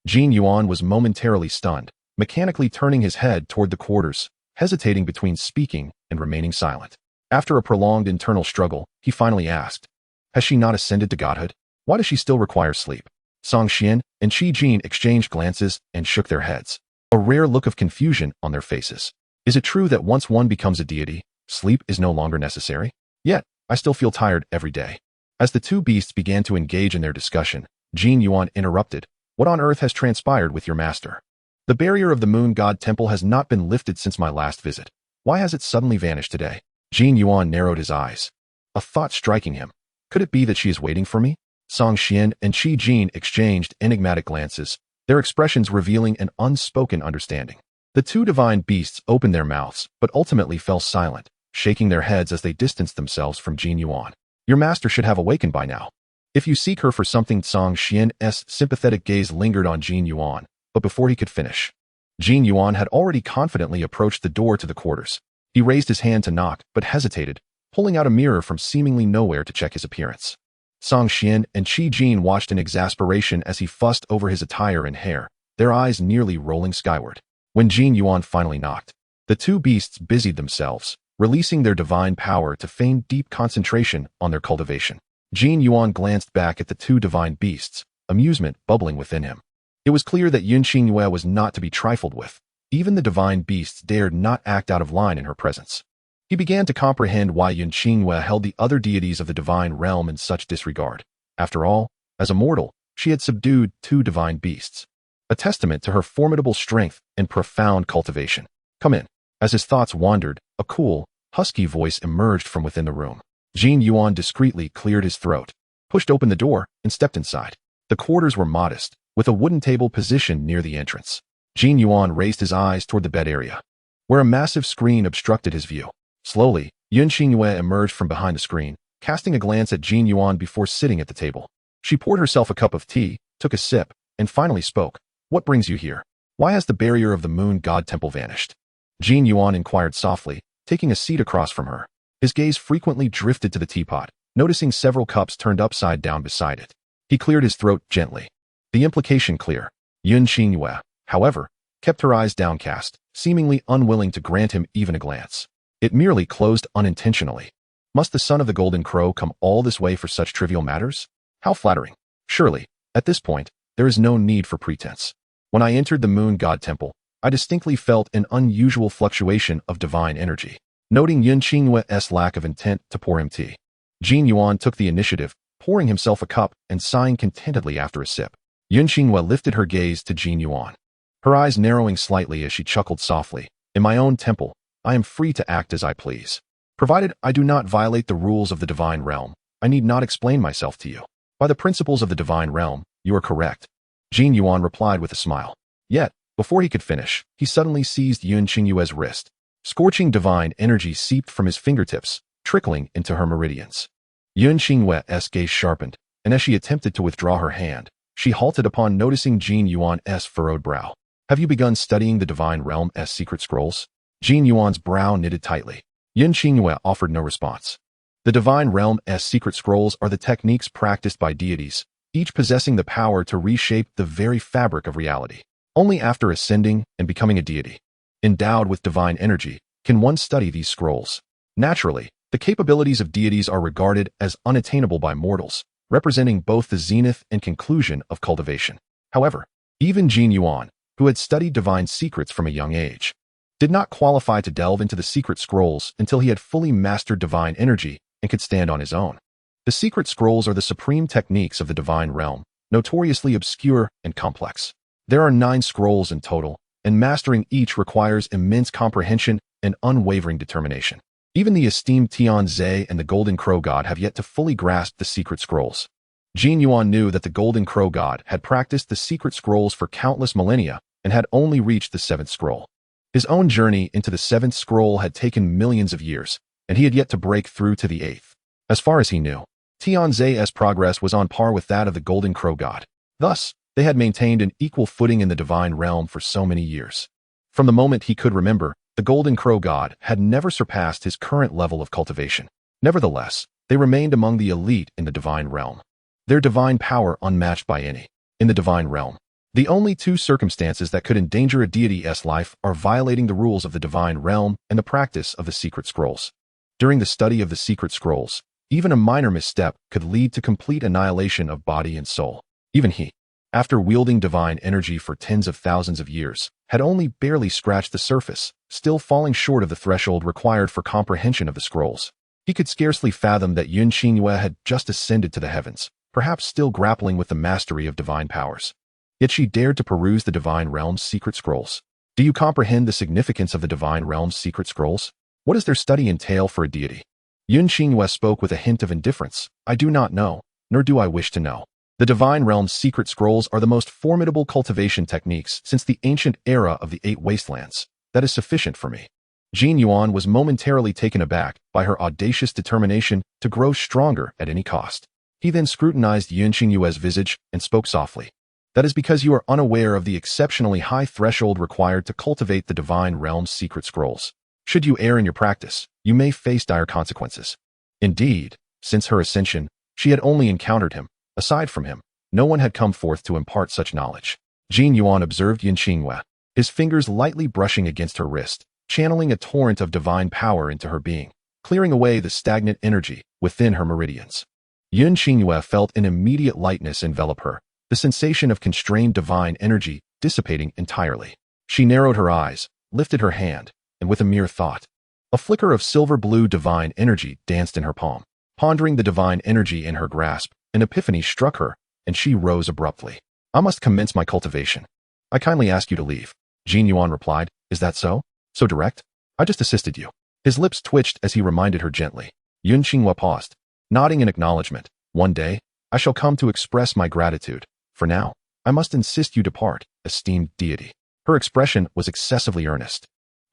Jingyuan was momentarily stunned, mechanically turning his head toward the quarters, hesitating between speaking and remaining silent. After a prolonged internal struggle, he finally asked, has she not ascended to godhood? Why does she still require sleep? Songxian and Qijin exchanged glances and shook their heads, a rare look of confusion on their faces. Is it true that once one becomes a deity, sleep is no longer necessary? Yet, I still feel tired every day. As the two beasts began to engage in their discussion, Jingyuan interrupted. What on earth has transpired with your master? The barrier of the moon god temple has not been lifted since my last visit. Why has it suddenly vanished today? Jingyuan narrowed his eyes, a thought striking him. Could it be that she is waiting for me? Songxian and Qijin exchanged enigmatic glances, their expressions revealing an unspoken understanding. The two divine beasts opened their mouths, but ultimately fell silent, shaking their heads as they distanced themselves from Jingyuan. Your master should have awakened by now. If you seek her for something, Songxian's sympathetic gaze lingered on Jingyuan, but before he could finish, Jingyuan had already confidently approached the door to the quarters. He raised his hand to knock, but hesitated, pulling out a mirror from seemingly nowhere to check his appearance. Songxian and Qijin watched in exasperation as he fussed over his attire and hair, their eyes nearly rolling skyward. When Jingyuan finally knocked, the two beasts busied themselves, releasing their divine power to feign deep concentration on their cultivation. Jingyuan glanced back at the two divine beasts, amusement bubbling within him. It was clear that Yin Qingwei was not to be trifled with. Even the divine beasts dared not act out of line in her presence. He began to comprehend why Yin Qingwei held the other deities of the divine realm in such disregard. After all, as a mortal, she had subdued two divine beasts, a testament to her formidable strength and profound cultivation. Come in. As his thoughts wandered, a cool, husky voice emerged from within the room. Jingyuan discreetly cleared his throat, pushed open the door, and stepped inside. The quarters were modest, with a wooden table positioned near the entrance. Jingyuan raised his eyes toward the bed area. where a massive screen obstructed his view. Slowly, Yun Xingyue emerged from behind the screen, casting a glance at Jin Yuan before sitting at the table. She poured herself a cup of tea, took a sip, and finally spoke. What brings you here? Why has the barrier of the moon god temple vanished? Jin Yuan inquired softly, taking a seat across from her. His gaze frequently drifted to the teapot, noticing several cups turned upside down beside it. He cleared his throat gently. The implication clear. Yun Xingyue, however, kept her eyes downcast, seemingly unwilling to grant him even a glance. It merely closed unintentionally. Must the son of the Golden Crow come all this way for such trivial matters? How flattering. Surely, at this point, there is no need for pretense. When I entered the moon god temple, I distinctly felt an unusual fluctuation of divine energy. Noting Yun Xingyue's lack of intent to pour him tea, Jin Yuan took the initiative, pouring himself a cup and sighing contentedly after a sip. Yun Xingyue lifted her gaze to Jin Yuan, her eyes narrowing slightly as she chuckled softly. In my own temple, I am free to act as I please. Provided I do not violate the rules of the divine realm, I need not explain myself to you. By the principles of the divine realm, you are correct. Jin Yuan replied with a smile. Yet, before he could finish, he suddenly seized Yun Xingyue's wrist. Scorching divine energy seeped from his fingertips, trickling into her meridians. Yun Xingyue's gaze sharpened, and as she attempted to withdraw her hand, she halted upon noticing Jin Yuan's furrowed brow. Have you begun studying the divine realm's secret scrolls? Jin Yuan's brow knitted tightly. Yun Xingyue offered no response. The divine realm's secret scrolls are the techniques practiced by deities, each possessing the power to reshape the very fabric of reality. Only after ascending and becoming a deity, endowed with divine energy, can one study these scrolls. Naturally, the capabilities of deities are regarded as unattainable by mortals, representing both the zenith and conclusion of cultivation. However, even Jin Yuan, who had studied divine secrets from a young age, did not qualify to delve into the secret scrolls until he had fully mastered divine energy and could stand on his own. The secret scrolls are the supreme techniques of the divine realm, notoriously obscure and complex. There are 9 scrolls in total, and mastering each requires immense comprehension and unwavering determination. Even the esteemed Tianze and the Golden Crow God have yet to fully grasp the secret scrolls. Jin Yuan knew that the Golden Crow God had practiced the secret scrolls for countless millennia and had only reached the 7th scroll. His own journey into the 7th scroll had taken millions of years, and he had yet to break through to the 8th. As far as he knew, Tianze's progress was on par with that of the Golden Crow God. Thus, they had maintained an equal footing in the divine realm for so many years. From the moment he could remember, the Golden Crow God had never surpassed his current level of cultivation. Nevertheless, they remained among the elite in the divine realm, their divine power unmatched by any. In the divine realm, the only 2 circumstances that could endanger a deity's life are violating the rules of the divine realm and the practice of the secret scrolls. During the study of the secret scrolls, even a minor misstep could lead to complete annihilation of body and soul. Even he, after wielding divine energy for tens of thousands of years, had only barely scratched the surface, still falling short of the threshold required for comprehension of the scrolls. He could scarcely fathom that Yun Xingyue had just ascended to the heavens, perhaps still grappling with the mastery of divine powers. Yet she dared to peruse the divine realm's secret scrolls. Do you comprehend the significance of the divine realm's secret scrolls? What does their study entail for a deity? Yun Xingyue spoke with a hint of indifference. I do not know, nor do I wish to know. The divine realm's secret scrolls are the most formidable cultivation techniques since the ancient era of the 8 wastelands. That is sufficient for me. Jin Yuan was momentarily taken aback by her audacious determination to grow stronger at any cost. He then scrutinized Yun Xingyue's visage and spoke softly. That is because you are unaware of the exceptionally high threshold required to cultivate the divine realm's secret scrolls. Should you err in your practice, you may face dire consequences. Indeed, since her ascension, she had only encountered him. Aside from him, no one had come forth to impart such knowledge. Jin Yuan observed Yun Xingyue, his fingers lightly brushing against her wrist, channeling a torrent of divine power into her being, clearing away the stagnant energy within her meridians. Yun Xingyue felt an immediate lightness envelop her, the sensation of constrained divine energy dissipating entirely. She narrowed her eyes, lifted her hand, and with a mere thought, a flicker of silver-blue divine energy danced in her palm. Pondering the divine energy in her grasp, an epiphany struck her, and she rose abruptly. I must commence my cultivation. I kindly ask you to leave. Jin Yuan replied. Is that so? So direct? I just assisted you. His lips twitched as he reminded her gently. Yun Xingyue paused, nodding in acknowledgement. One day, I shall come to express my gratitude. For now, I must insist you depart, esteemed deity. Her expression was excessively earnest.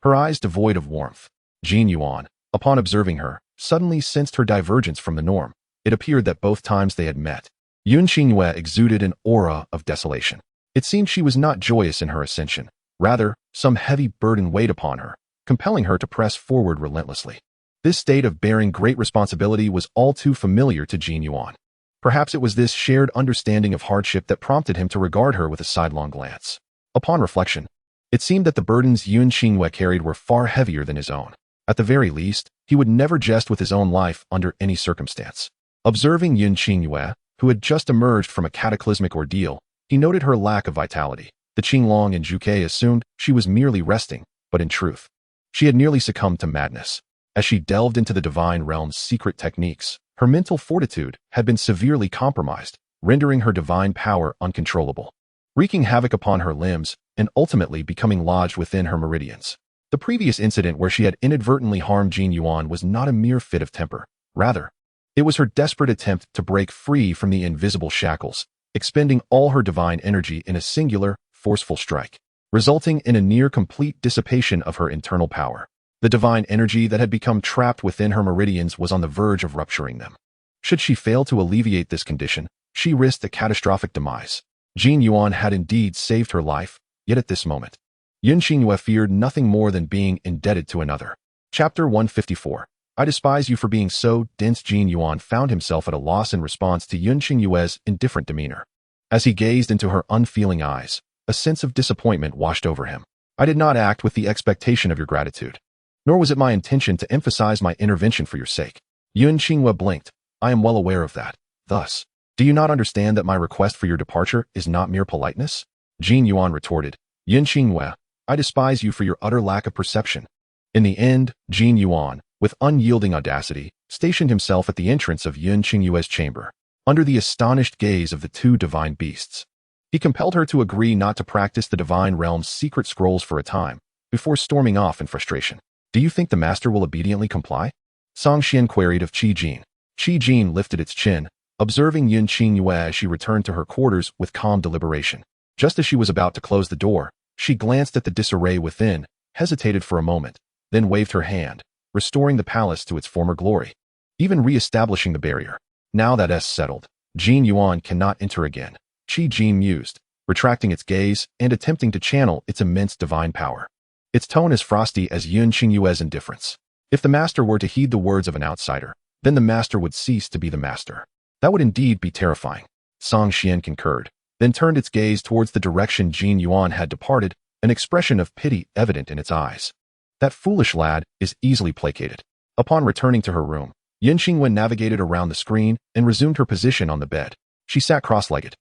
her eyes devoid of warmth. Jin Yuan, upon observing her, suddenly sensed her divergence from the norm. It appeared that both times they had met, Yun Xingyue exuded an aura of desolation. It seemed she was not joyous in her ascension. Rather, some heavy burden weighed upon her, compelling her to press forward relentlessly. This state of bearing great responsibility was all too familiar to Jin Yuan. Perhaps it was this shared understanding of hardship that prompted him to regard her with a sidelong glance. Upon reflection, it seemed that the burdens Yun Xingyue carried were far heavier than his own. At the very least, he would never jest with his own life under any circumstance. Observing Yun Xingyue, who had just emerged from a cataclysmic ordeal, he noted her lack of vitality. The Qinglong and Zhuke assumed she was merely resting, but in truth, she had nearly succumbed to madness. As she delved into the divine realm's secret techniques, her mental fortitude had been severely compromised, rendering her divine power uncontrollable, wreaking havoc upon her limbs and ultimately becoming lodged within her meridians. The previous incident where she had inadvertently harmed Jin Yuan was not a mere fit of temper. Rather, it was her desperate attempt to break free from the invisible shackles, expending all her divine energy in a singular, forceful strike, resulting in a near-complete dissipation of her internal power. The divine energy that had become trapped within her meridians was on the verge of rupturing them. Should she fail to alleviate this condition, she risked a catastrophic demise. Jin Yuan had indeed saved her life, yet at this moment, Yun Xingyue feared nothing more than being indebted to another. Chapter 154. I despise you for being so dense. Jin Yuan found himself at a loss in response to Yun Xingyue's indifferent demeanor. As he gazed into her unfeeling eyes, a sense of disappointment washed over him. I did not act with the expectation of your gratitude, nor was it my intention to emphasize my intervention for your sake. Yun Xingyue blinked. I am well aware of that. Thus, do you not understand that my request for your departure is not mere politeness? Jin Yuan retorted. Yun Xingyue, I despise you for your utter lack of perception. In the end, Jin Yuan, with unyielding audacity, stationed himself at the entrance of Yun Xingyue's chamber, under the astonished gaze of the two divine beasts. He compelled her to agree not to practice the divine realm's secret scrolls for a time, before storming off in frustration. Do you think the master will obediently comply? Song Xian queried of Qi Jin. Qi Jin lifted its chin, observing Yun Xingyue as she returned to her quarters with calm deliberation. Just as she was about to close the door, she glanced at the disarray within, hesitated for a moment, then waved her hand, restoring the palace to its former glory, even re-establishing the barrier. Now that S settled, Jin Yuan cannot enter again, Qi Jin mused, retracting its gaze and attempting to channel its immense divine power. Its tone as frosty as Yun Xingyue's indifference. If the master were to heed the words of an outsider, then the master would cease to be the master. That would indeed be terrifying. Song Xian concurred, then turned its gaze towards the direction Jin Yuan had departed, an expression of pity evident in its eyes. That foolish lad is easily placated. Upon returning to her room, Yun Xingyue navigated around the screen and resumed her position on the bed. She sat cross-legged,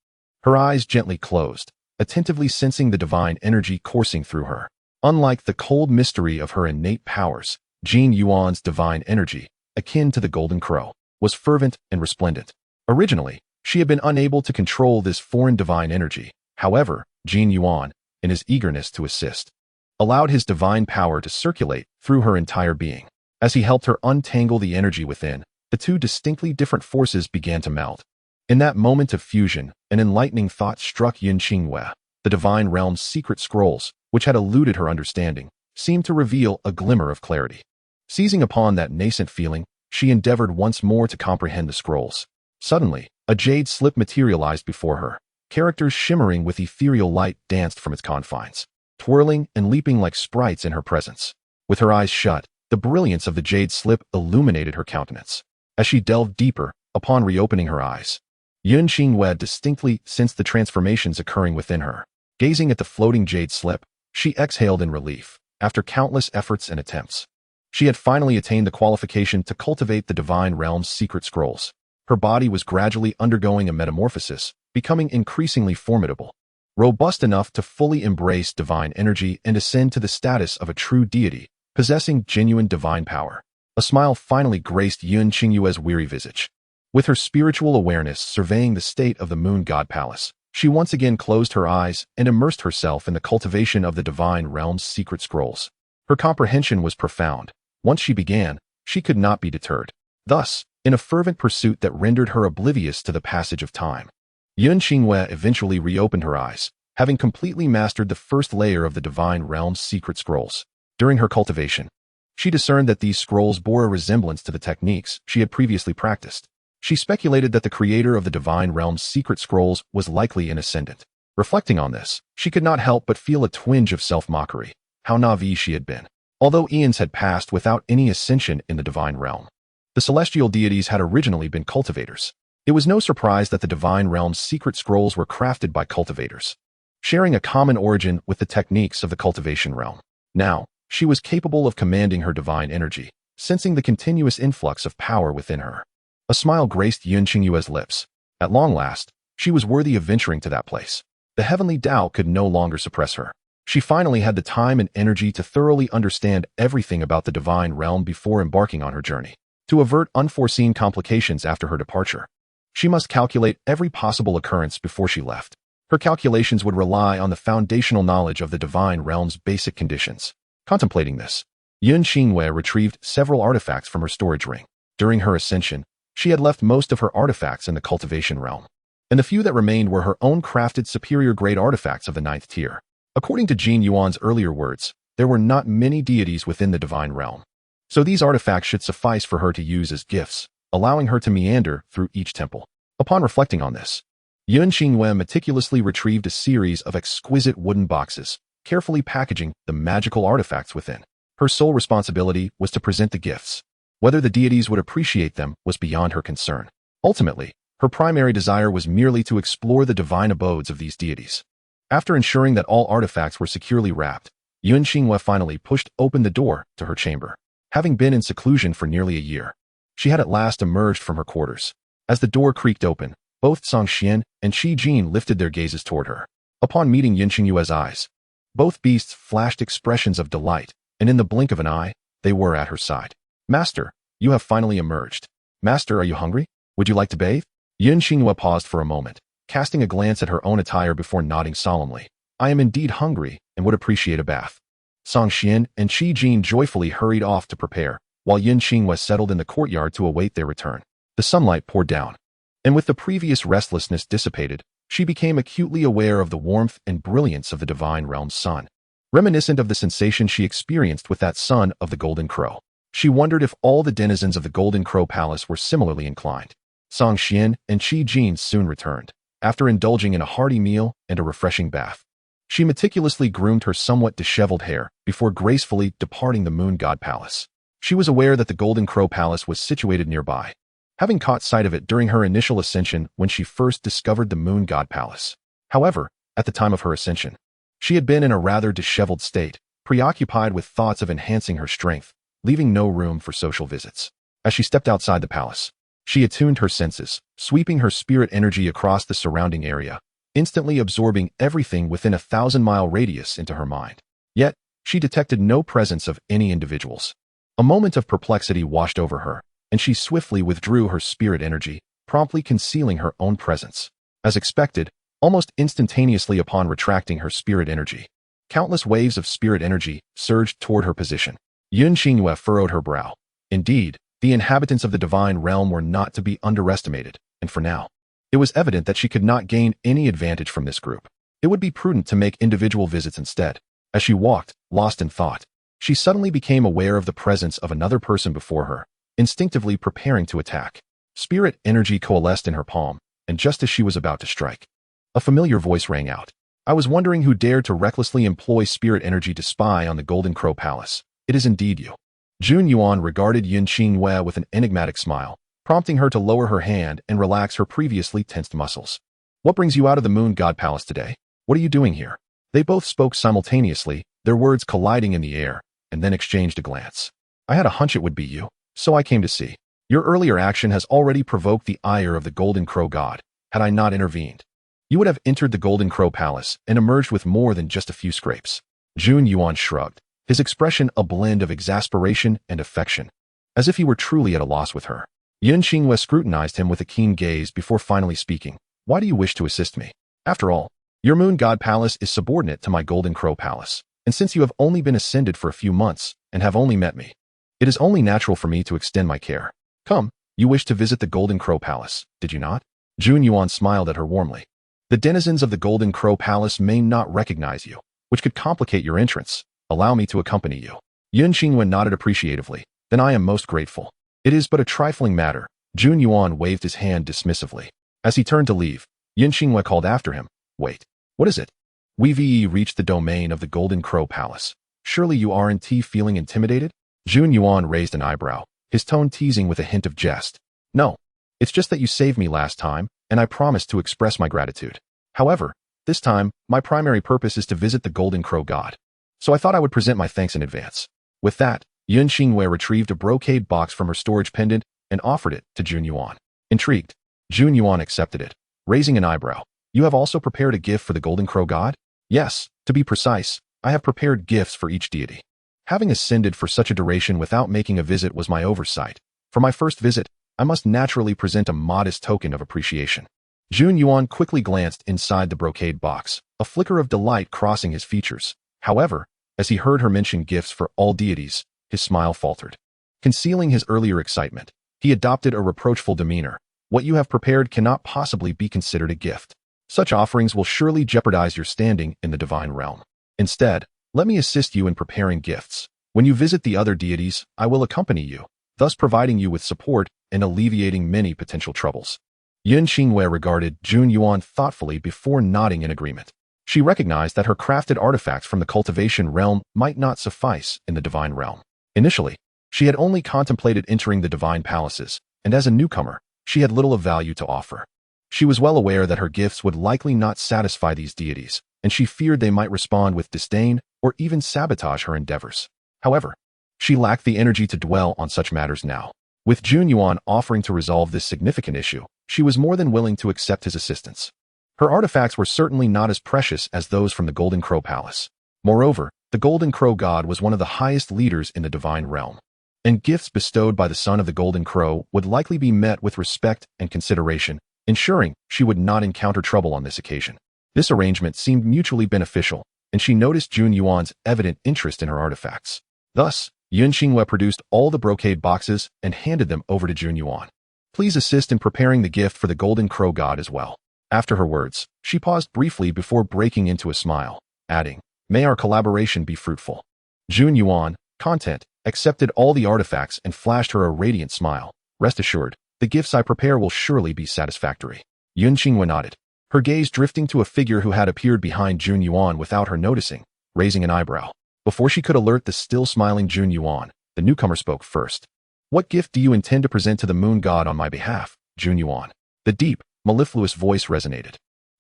her eyes gently closed, attentively sensing the divine energy coursing through her. Unlike the cold mystery of her innate powers, Jin Yuan's divine energy, akin to the golden crow, was fervent and resplendent. Originally, she had been unable to control this foreign divine energy. However, Jin Yuan, in his eagerness to assist, allowed his divine power to circulate through her entire being. As he helped her untangle the energy within, the two distinctly different forces began to melt. In that moment of fusion, an enlightening thought struck Yun Xingyue. The divine realm's secret scrolls, which had eluded her understanding, seemed to reveal a glimmer of clarity. Seizing upon that nascent feeling, she endeavored once more to comprehend the scrolls. Suddenly, a jade slip materialized before her. Characters shimmering with ethereal light danced from its confines, twirling and leaping like sprites in her presence. With her eyes shut, the brilliance of the jade slip illuminated her countenance. As she delved deeper, upon reopening her eyes, Yun Xingyue distinctly sensed the transformations occurring within her. Gazing at the floating jade slip, she exhaled in relief. After countless efforts and attempts, she had finally attained the qualification to cultivate the divine realm's secret scrolls. Her body was gradually undergoing a metamorphosis, becoming increasingly formidable, robust enough to fully embrace divine energy and ascend to the status of a true deity, possessing genuine divine power. A smile finally graced Yun Xingyue's weary visage. With her spiritual awareness surveying the state of the Moon God Palace, she once again closed her eyes and immersed herself in the cultivation of the divine realm's secret scrolls. Her comprehension was profound. Once she began, she could not be deterred. Thus, in a fervent pursuit that rendered her oblivious to the passage of time, Yun Xingyue eventually reopened her eyes, having completely mastered the first layer of the divine realm's secret scrolls. During her cultivation, she discerned that these scrolls bore a resemblance to the techniques she had previously practiced. She speculated that the creator of the divine realm's secret scrolls was likely an ascendant. Reflecting on this, she could not help but feel a twinge of self-mockery. How naive she had been. Although eons had passed without any ascension in the divine realm, the celestial deities had originally been cultivators. It was no surprise that the divine realm's secret scrolls were crafted by cultivators, sharing a common origin with the techniques of the cultivation realm. Now, she was capable of commanding her divine energy, sensing the continuous influx of power within her. A smile graced Yun Qingyue's lips. At long last, she was worthy of venturing to that place. The Heavenly Dao could no longer suppress her. She finally had the time and energy to thoroughly understand everything about the divine realm before embarking on her journey. To avert unforeseen complications after her departure, she must calculate every possible occurrence before she left. Her calculations would rely on the foundational knowledge of the divine realm's basic conditions. Contemplating this, Yun Qingyue retrieved several artifacts from her storage ring. During her ascension, she had left most of her artifacts in the cultivation realm, and the few that remained were her own crafted superior-grade artifacts of the 9th tier. According to Jin Yuan's earlier words, there were not many deities within the divine realm, so these artifacts should suffice for her to use as gifts, allowing her to meander through each temple. Upon reflecting on this, Yun Qingyue meticulously retrieved a series of exquisite wooden boxes, carefully packaging the magical artifacts within. Her sole responsibility was to present the gifts. Whether the deities would appreciate them was beyond her concern. Ultimately, her primary desire was merely to explore the divine abodes of these deities. After ensuring that all artifacts were securely wrapped, Yun Qingyue finally pushed open the door to her chamber. Having been in seclusion for nearly a year, she had at last emerged from her quarters. As the door creaked open, both Song Xian and Shi Jin lifted their gazes toward her. Upon meeting Yun Qingyue's eyes, both beasts flashed expressions of delight, and in the blink of an eye, they were at her side. Master, you have finally emerged. Master, are you hungry? Would you like to bathe? Yun Qingyue paused for a moment, casting a glance at her own attire before nodding solemnly. I am indeed hungry and would appreciate a bath. Song Xian and Shi Jin joyfully hurried off to prepare, while Yun Qingyue settled in the courtyard to await their return. The sunlight poured down, and with the previous restlessness dissipated, she became acutely aware of the warmth and brilliance of the divine realm's sun, reminiscent of the sensation she experienced with that sun of the Golden Crow. She wondered if all the denizens of the Golden Crow Palace were similarly inclined. Song Xian and Shi Jin soon returned. After indulging in a hearty meal and a refreshing bath, she meticulously groomed her somewhat disheveled hair before gracefully departing the Moon God Palace. She was aware that the Golden Crow Palace was situated nearby, having caught sight of it during her initial ascension when she first discovered the Moon God Palace. However, at the time of her ascension, she had been in a rather disheveled state, preoccupied with thoughts of enhancing her strength, leaving no room for social visits. As she stepped outside the palace, she attuned her senses, sweeping her spirit energy across the surrounding area, instantly absorbing everything within a 1,000-mile radius into her mind. Yet, she detected no presence of any individuals. A moment of perplexity washed over her, and she swiftly withdrew her spirit energy, promptly concealing her own presence. As expected, almost instantaneously upon retracting her spirit energy, countless waves of spirit energy surged toward her position. Yun Qingyue furrowed her brow. Indeed, the inhabitants of the divine realm were not to be underestimated, and for now, it was evident that she could not gain any advantage from this group. It would be prudent to make individual visits instead. As she walked, lost in thought, she suddenly became aware of the presence of another person before her, instinctively preparing to attack. Spirit energy coalesced in her palm, and just as she was about to strike, a familiar voice rang out. I was wondering who dared to recklessly employ spirit energy to spy on the Golden Crow Palace. It is indeed you. Jun Yuan regarded Yun Qingyue with an enigmatic smile, prompting her to lower her hand and relax her previously tensed muscles. What brings you out of the Moon God Palace today? What are you doing here? They both spoke simultaneously, their words colliding in the air, and then exchanged a glance. I had a hunch it would be you, so I came to see. Your earlier action has already provoked the ire of the Golden Crow God. Had I not intervened, you would have entered the Golden Crow Palace and emerged with more than just a few scrapes. Jun Yuan shrugged, his expression a blend of exasperation and affection, as if he were truly at a loss with her. Yun Qingyue scrutinized him with a keen gaze before finally speaking. Why do you wish to assist me? After all, your Moon God Palace is subordinate to my Golden Crow Palace, and since you have only been ascended for a few months and have only met me, it is only natural for me to extend my care. Come, you wish to visit the Golden Crow Palace, did you not? Jun Yuan smiled at her warmly. The denizens of the Golden Crow Palace may not recognize you, which could complicate your entrance. Allow me to accompany you. Yun Xingwen nodded appreciatively. Then I am most grateful. It is but a trifling matter. Jun Yuan waved his hand dismissively. As he turned to leave, Yun Xingwen called after him. Wait. What is it? We reached the domain of the Golden Crow Palace. Surely you aren't feeling intimidated? Jun Yuan raised an eyebrow, his tone teasing with a hint of jest. No. It's just that you saved me last time, and I promised to express my gratitude. However, this time, my primary purpose is to visit the Golden Crow God. So I thought I would present my thanks in advance. With that, Yun Xingwei retrieved a brocade box from her storage pendant and offered it to Jun Yuan. Intrigued, Jun Yuan accepted it, raising an eyebrow. You have also prepared a gift for the Golden Crow God? Yes, to be precise, I have prepared gifts for each deity. Having ascended for such a duration without making a visit was my oversight. For my first visit, I must naturally present a modest token of appreciation. Jun Yuan quickly glanced inside the brocade box, a flicker of delight crossing his features. However, as he heard her mention gifts for all deities, his smile faltered. Concealing his earlier excitement, he adopted a reproachful demeanor. What you have prepared cannot possibly be considered a gift. Such offerings will surely jeopardize your standing in the divine realm. Instead, let me assist you in preparing gifts. When you visit the other deities, I will accompany you, thus providing you with support and alleviating many potential troubles. Yun Xingwei regarded Jun Yuan thoughtfully before nodding in agreement. She recognized that her crafted artifacts from the cultivation realm might not suffice in the divine realm. Initially, she had only contemplated entering the divine palaces, and as a newcomer, she had little of value to offer. She was well aware that her gifts would likely not satisfy these deities, and she feared they might respond with disdain or even sabotage her endeavors. However, she lacked the energy to dwell on such matters now. With Jun Yuan offering to resolve this significant issue, she was more than willing to accept his assistance. Her artifacts were certainly not as precious as those from the Golden Crow Palace. Moreover, the Golden Crow God was one of the highest leaders in the divine realm, and gifts bestowed by the son of the Golden Crow would likely be met with respect and consideration, ensuring she would not encounter trouble on this occasion. This arrangement seemed mutually beneficial, and she noticed Jun Yuan's evident interest in her artifacts. Thus, Yun Xingwei produced all the brocade boxes and handed them over to Jun Yuan. Please assist in preparing the gift for the Golden Crow God as well. After her words, she paused briefly before breaking into a smile, adding, May our collaboration be fruitful. Jun Yuan, content, accepted all the artifacts and flashed her a radiant smile. Rest assured, the gifts I prepare will surely be satisfactory. Yun Xingwei nodded, her gaze drifting to a figure who had appeared behind Jun Yuan without her noticing, raising an eyebrow. Before she could alert the still smiling Jun Yuan, the newcomer spoke first. What gift do you intend to present to the moon god on my behalf, Jun Yuan? The deep, mellifluous voice resonated.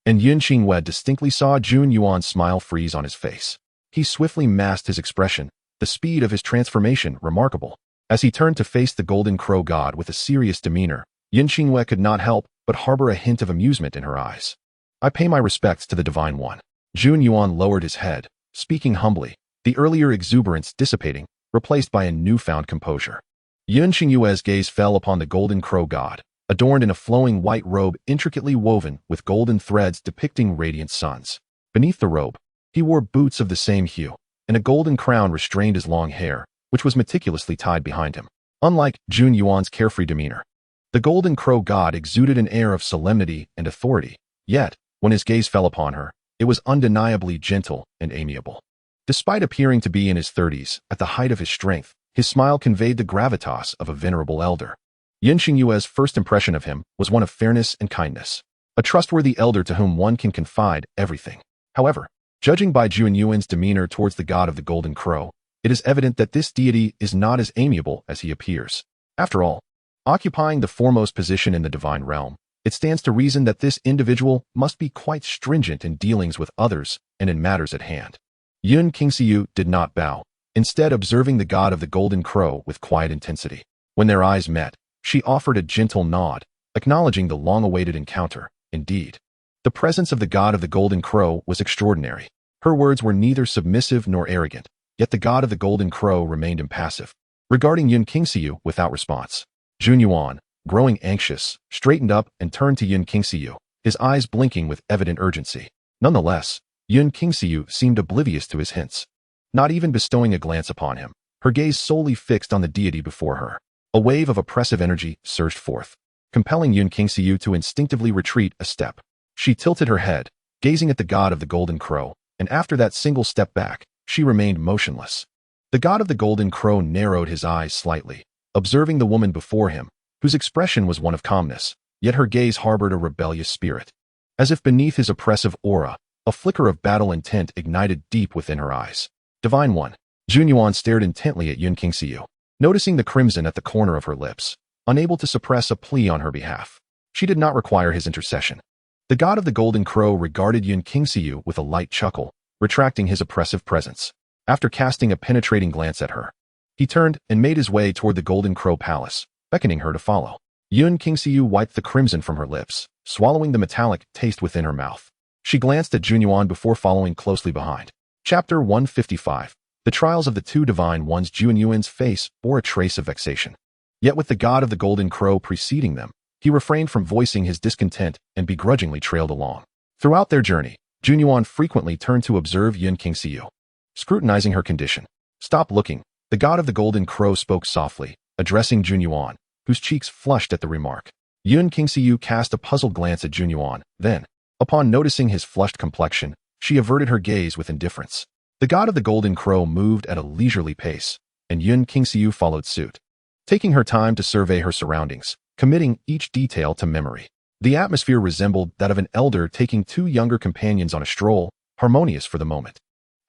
And Yun Xingwei distinctly saw Jun Yuan's smile freeze on his face. He swiftly masked his expression, the speed of his transformation remarkable. As he turned to face the Golden Crow God with a serious demeanor, Yun Xingwei could not help but harbor a hint of amusement in her eyes. I pay my respects to the Divine One. Jun Yuan lowered his head, speaking humbly, the earlier exuberance dissipating, replaced by a newfound composure. Yun Xingwei's gaze fell upon the Golden Crow God, adorned in a flowing white robe intricately woven with golden threads depicting radiant suns. Beneath the robe, he wore boots of the same hue, and a golden crown restrained his long hair, which was meticulously tied behind him. Unlike Jun Yuan's carefree demeanor, the Golden Crow God exuded an air of solemnity and authority, yet, when his gaze fell upon her, it was undeniably gentle and amiable. Despite appearing to be in his 30s, at the height of his strength, his smile conveyed the gravitas of a venerable elder. Yun Xingwei's first impression of him was one of fairness and kindness, a trustworthy elder to whom one can confide everything. However, judging by Jun Yuan's demeanor towards the god of the Golden Crow, it is evident that this deity is not as amiable as he appears. After all, occupying the foremost position in the divine realm, it stands to reason that this individual must be quite stringent in dealings with others and in matters at hand. Yun Xingxiu did not bow, instead observing the god of the Golden Crow with quiet intensity. When their eyes met, she offered a gentle nod, acknowledging the long-awaited encounter. Indeed, the presence of the god of the Golden Crow was extraordinary. Her words were neither submissive nor arrogant, yet the god of the Golden Crow remained impassive, regarding Yun Xingxiu without response. Jun Yuan, growing anxious, straightened up and turned to Yun Xingxiu, his eyes blinking with evident urgency. Nonetheless, Yun Xingxiu seemed oblivious to his hints, not even bestowing a glance upon him, her gaze solely fixed on the deity before her. A wave of oppressive energy surged forth, compelling Yun Xingxiu to instinctively retreat a step. She tilted her head, gazing at the god of the Golden Crow, and after that single step back, she remained motionless. The god of the Golden Crow narrowed his eyes slightly, observing the woman before him, whose expression was one of calmness, yet her gaze harbored a rebellious spirit. As if beneath his oppressive aura, a flicker of battle intent ignited deep within her eyes. Divine One. Junyuan stared intently at Yun Qingxiu, noticing the crimson at the corner of her lips, unable to suppress a plea on her behalf. She did not require his intercession. The god of the Golden Crow regarded Yun Qingxiu with a light chuckle, retracting his oppressive presence. After casting a penetrating glance at her, he turned and made his way toward the Golden Crow Palace, beckoning her to follow. Yun Qingxiu wiped the crimson from her lips, swallowing the metallic taste within her mouth. She glanced at Junyuan before following closely behind. Chapter 155. The Trials of the Two Divine Ones. Junyuan's face bore a trace of vexation. Yet with the god of the Golden Crow preceding them, he refrained from voicing his discontent and begrudgingly trailed along. Throughout their journey, Junyuan frequently turned to observe Yun Qingxiu, scrutinizing her condition. "Stop looking," the god of the Golden Crow spoke softly, addressing Junyuan, whose cheeks flushed at the remark. Yun Qingxiu cast a puzzled glance at Junyuan, then, upon noticing his flushed complexion, she averted her gaze with indifference. The god of the Golden Crow moved at a leisurely pace, and Yun Qingxiu followed suit, taking her time to survey her surroundings, committing each detail to memory. The atmosphere resembled that of an elder taking two younger companions on a stroll, harmonious for the moment.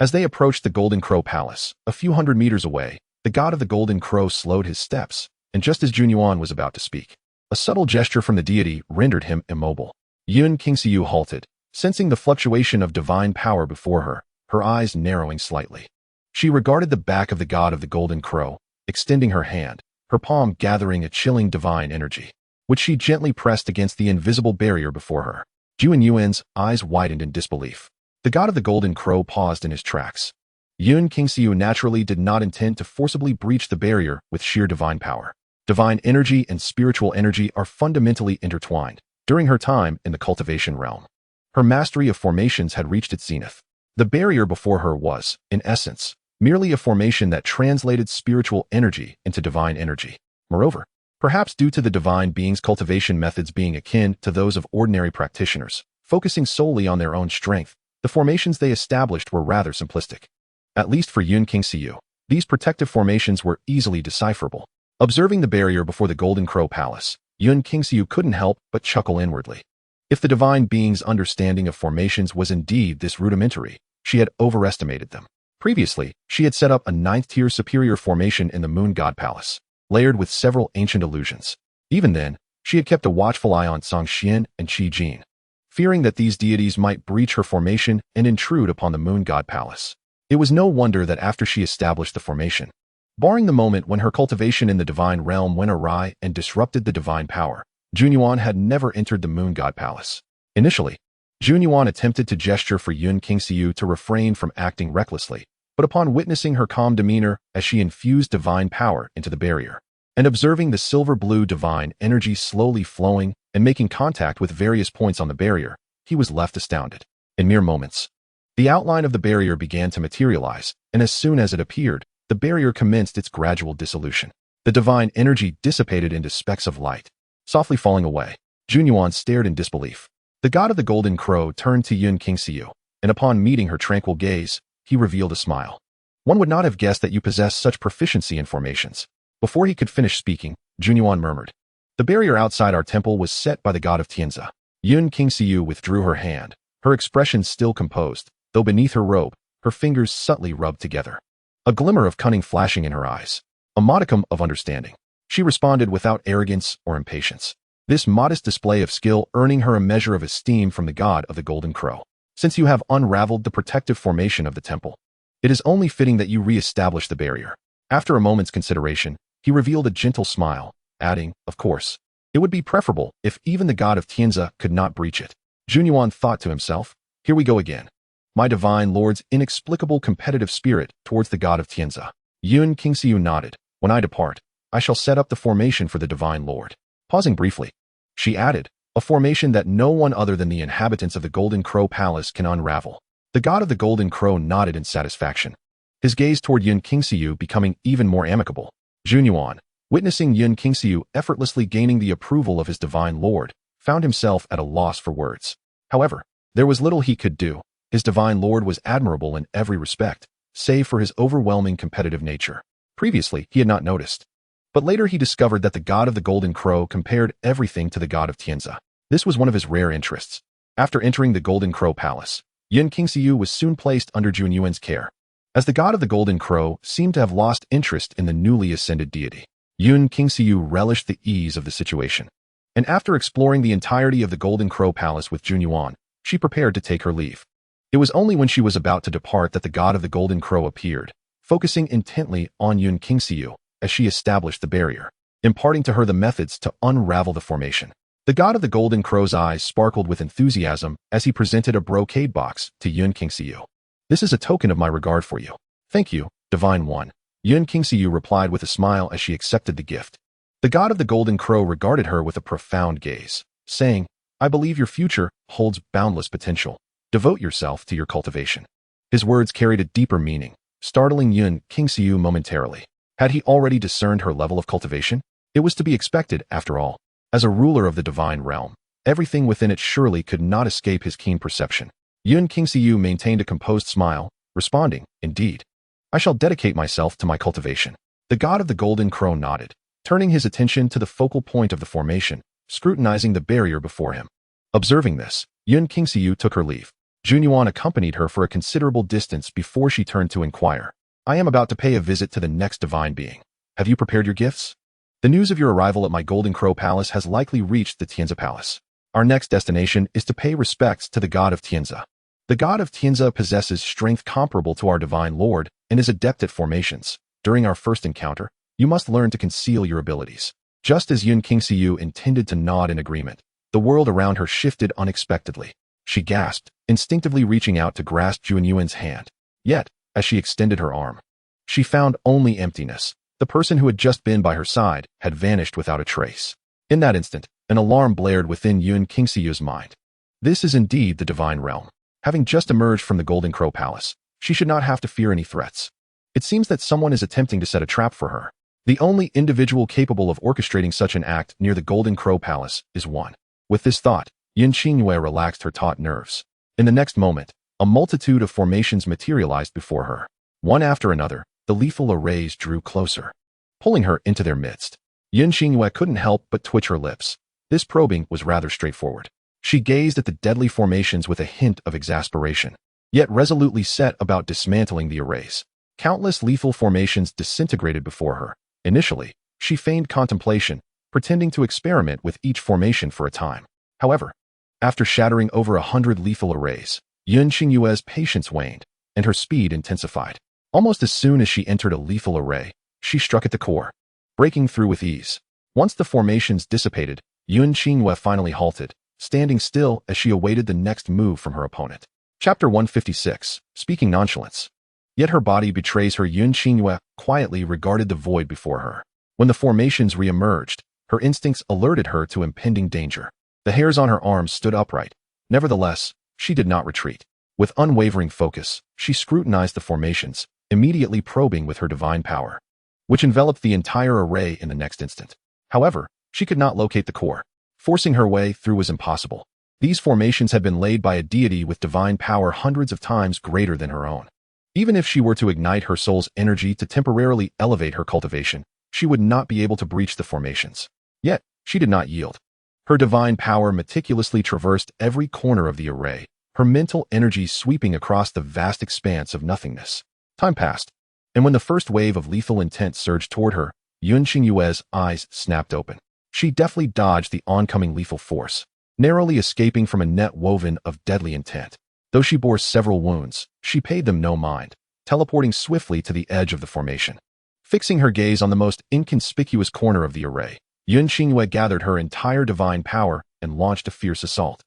As they approached the Golden Crow Palace, a few hundred meters away, the god of the Golden Crow slowed his steps, and just as Junyuan was about to speak, a subtle gesture from the deity rendered him immobile. Yun Qingxiu halted, sensing the fluctuation of divine power before her, her eyes narrowing slightly. She regarded the back of the god of the Golden Crow, extending her hand, her palm gathering a chilling divine energy, which she gently pressed against the invisible barrier before her. Junyuan's eyes widened in disbelief. The god of the Golden Crow paused in his tracks. Yun Qingxiu naturally did not intend to forcibly breach the barrier with sheer divine power. Divine energy and spiritual energy are fundamentally intertwined. During her time in the cultivation realm, her mastery of formations had reached its zenith. The barrier before her was, in essence, merely a formation that translated spiritual energy into divine energy. Moreover, perhaps due to the divine being's cultivation methods being akin to those of ordinary practitioners, focusing solely on their own strength, the formations they established were rather simplistic. At least for Yun Qingxiu, these protective formations were easily decipherable. Observing the barrier before the Golden Crow Palace, Yun Qingxiu couldn't help but chuckle inwardly. If the divine being's understanding of formations was indeed this rudimentary, she had overestimated them. Previously, she had set up a 9th-tier superior formation in the Moon God Palace, layered with several ancient illusions. Even then, she had kept a watchful eye on Songxian and Qi Jin, fearing that these deities might breach her formation and intrude upon the Moon God Palace. It was no wonder that after she established the formation, barring the moment when her cultivation in the divine realm went awry and disrupted the divine power, Junyuan had never entered the Moon God Palace. Initially, Junyuan attempted to gesture for Yun Qingxiu to refrain from acting recklessly, but upon witnessing her calm demeanor as she infused divine power into the barrier, and observing the silver-blue divine energy slowly flowing and making contact with various points on the barrier, he was left astounded. In mere moments, the outline of the barrier began to materialize, and as soon as it appeared, the barrier commenced its gradual dissolution. The divine energy dissipated into specks of light, softly falling away. Junyuan stared in disbelief. The god of the Golden Crow turned to Yun Qingxiu, and upon meeting her tranquil gaze, he revealed a smile. "One would not have guessed that you possess such proficiency in formations." Before he could finish speaking, Junyuan murmured, "The barrier outside our temple was set by the god of Tianzi." Yun Qingxiu withdrew her hand, her expression still composed, though beneath her robe, her fingers subtly rubbed together. A glimmer of cunning flashing in her eyes, a modicum of understanding. She responded without arrogance or impatience, this modest display of skill earning her a measure of esteem from the god of the Golden Crow. "Since you have unraveled the protective formation of the temple, it is only fitting that you re-establish the barrier." After a moment's consideration, he revealed a gentle smile, adding, "Of course, it would be preferable if even the god of Tianzi could not breach it." Junyuan thought to himself, "Here we go again. My divine lord's inexplicable competitive spirit towards the god of Tianzi." Yun Qingxiu nodded. "When I depart, I shall set up the formation for the divine lord." Pausing briefly, she added, "A formation that no one other than the inhabitants of the Golden Crow Palace can unravel." The god of the Golden Crow nodded in satisfaction, his gaze toward Yun Qingxiu becoming even more amicable. Junyuan, witnessing Yun Qingxiu effortlessly gaining the approval of his divine lord, found himself at a loss for words. However, there was little he could do. His divine lord was admirable in every respect, save for his overwhelming competitive nature. Previously, he had not noticed. But later he discovered that the god of the Golden Crow compared everything to the god of Tianxia. This was one of his rare interests. After entering the Golden Crow Palace, Xianxiu was soon placed under Junyuan's care. As the god of the Golden Crow seemed to have lost interest in the newly ascended deity, Xianxiu relished the ease of the situation. And after exploring the entirety of the Golden Crow Palace with Junyuan, she prepared to take her leave. It was only when she was about to depart that the god of the Golden Crow appeared, focusing intently on Xianxiu as she established the barrier, imparting to her the methods to unravel the formation. The god of the Golden Crow's eyes sparkled with enthusiasm as he presented a brocade box to Xianxiu. This is a token of my regard for you. Thank you, Divine One. Xianxiu replied with a smile as she accepted the gift. The god of the Golden Crow regarded her with a profound gaze, saying, I believe your future holds boundless potential. Devote yourself to your cultivation. His words carried a deeper meaning, startling Xianxiu momentarily. Had he already discerned her level of cultivation? It was to be expected, after all. As a ruler of the divine realm, everything within it surely could not escape his keen perception. Xianxiu maintained a composed smile, responding, Indeed. I shall dedicate myself to my cultivation. The god of the Golden Crow nodded, turning his attention to the focal point of the formation, scrutinizing the barrier before him. Observing this, Xianxiu took her leave. Junyuan accompanied her for a considerable distance before she turned to inquire. I am about to pay a visit to the next divine being. Have you prepared your gifts? The news of your arrival at my Golden Crow Palace has likely reached the Tianxia Palace. Our next destination is to pay respects to the god of Tianxia. The god of Tianxia possesses strength comparable to our divine lord and is adept at formations. During our first encounter, you must learn to conceal your abilities. Just as Xianxiu intended to nod in agreement, the world around her shifted unexpectedly. She gasped, instinctively reaching out to grasp Junyuan's hand. Yet, as she extended her arm, she found only emptiness. The person who had just been by her side had vanished without a trace. In that instant, an alarm blared within Xianxiu's mind. This is indeed the divine realm. Having just emerged from the Golden Crow Palace, she should not have to fear any threats. It seems that someone is attempting to set a trap for her. The only individual capable of orchestrating such an act near the Golden Crow Palace is one. With this thought, Xianxiu relaxed her taut nerves. In the next moment, a multitude of formations materialized before her. One after another, the lethal arrays drew closer, pulling her into their midst. Xianxiu couldn't help but twitch her lips. This probing was rather straightforward. She gazed at the deadly formations with a hint of exasperation, yet resolutely set about dismantling the arrays. Countless lethal formations disintegrated before her. Initially, she feigned contemplation, pretending to experiment with each formation for a time. However, after shattering over 100 lethal arrays, Xianxiu's patience waned, and her speed intensified. Almost as soon as she entered a lethal array, she struck at the core, breaking through with ease. Once the formations dissipated, Xianxiu finally halted, standing still as she awaited the next move from her opponent. Chapter 156, Speaking Nonchalance. Yet her body betrays her. Xianxiu quietly regarded the void before her. When the formations re-emerged, her instincts alerted her to impending danger. The hairs on her arms stood upright. Nevertheless, she did not retreat. With unwavering focus, she scrutinized the formations, immediately probing with her divine power, which enveloped the entire array in the next instant. However, she could not locate the core. Forcing her way through was impossible. These formations had been laid by a deity with divine power hundreds of times greater than her own. Even if she were to ignite her soul's energy to temporarily elevate her cultivation, she would not be able to breach the formations. Yet, she did not yield. Her divine power meticulously traversed every corner of the array, her mental energy sweeping across the vast expanse of nothingness. Time passed, and when the first wave of lethal intent surged toward her, Xianxiu's eyes snapped open. She deftly dodged the oncoming lethal force, narrowly escaping from a net woven of deadly intent. Though she bore several wounds, she paid them no mind, teleporting swiftly to the edge of the formation. Fixing her gaze on the most inconspicuous corner of the array, Xianxiu gathered her entire divine power and launched a fierce assault.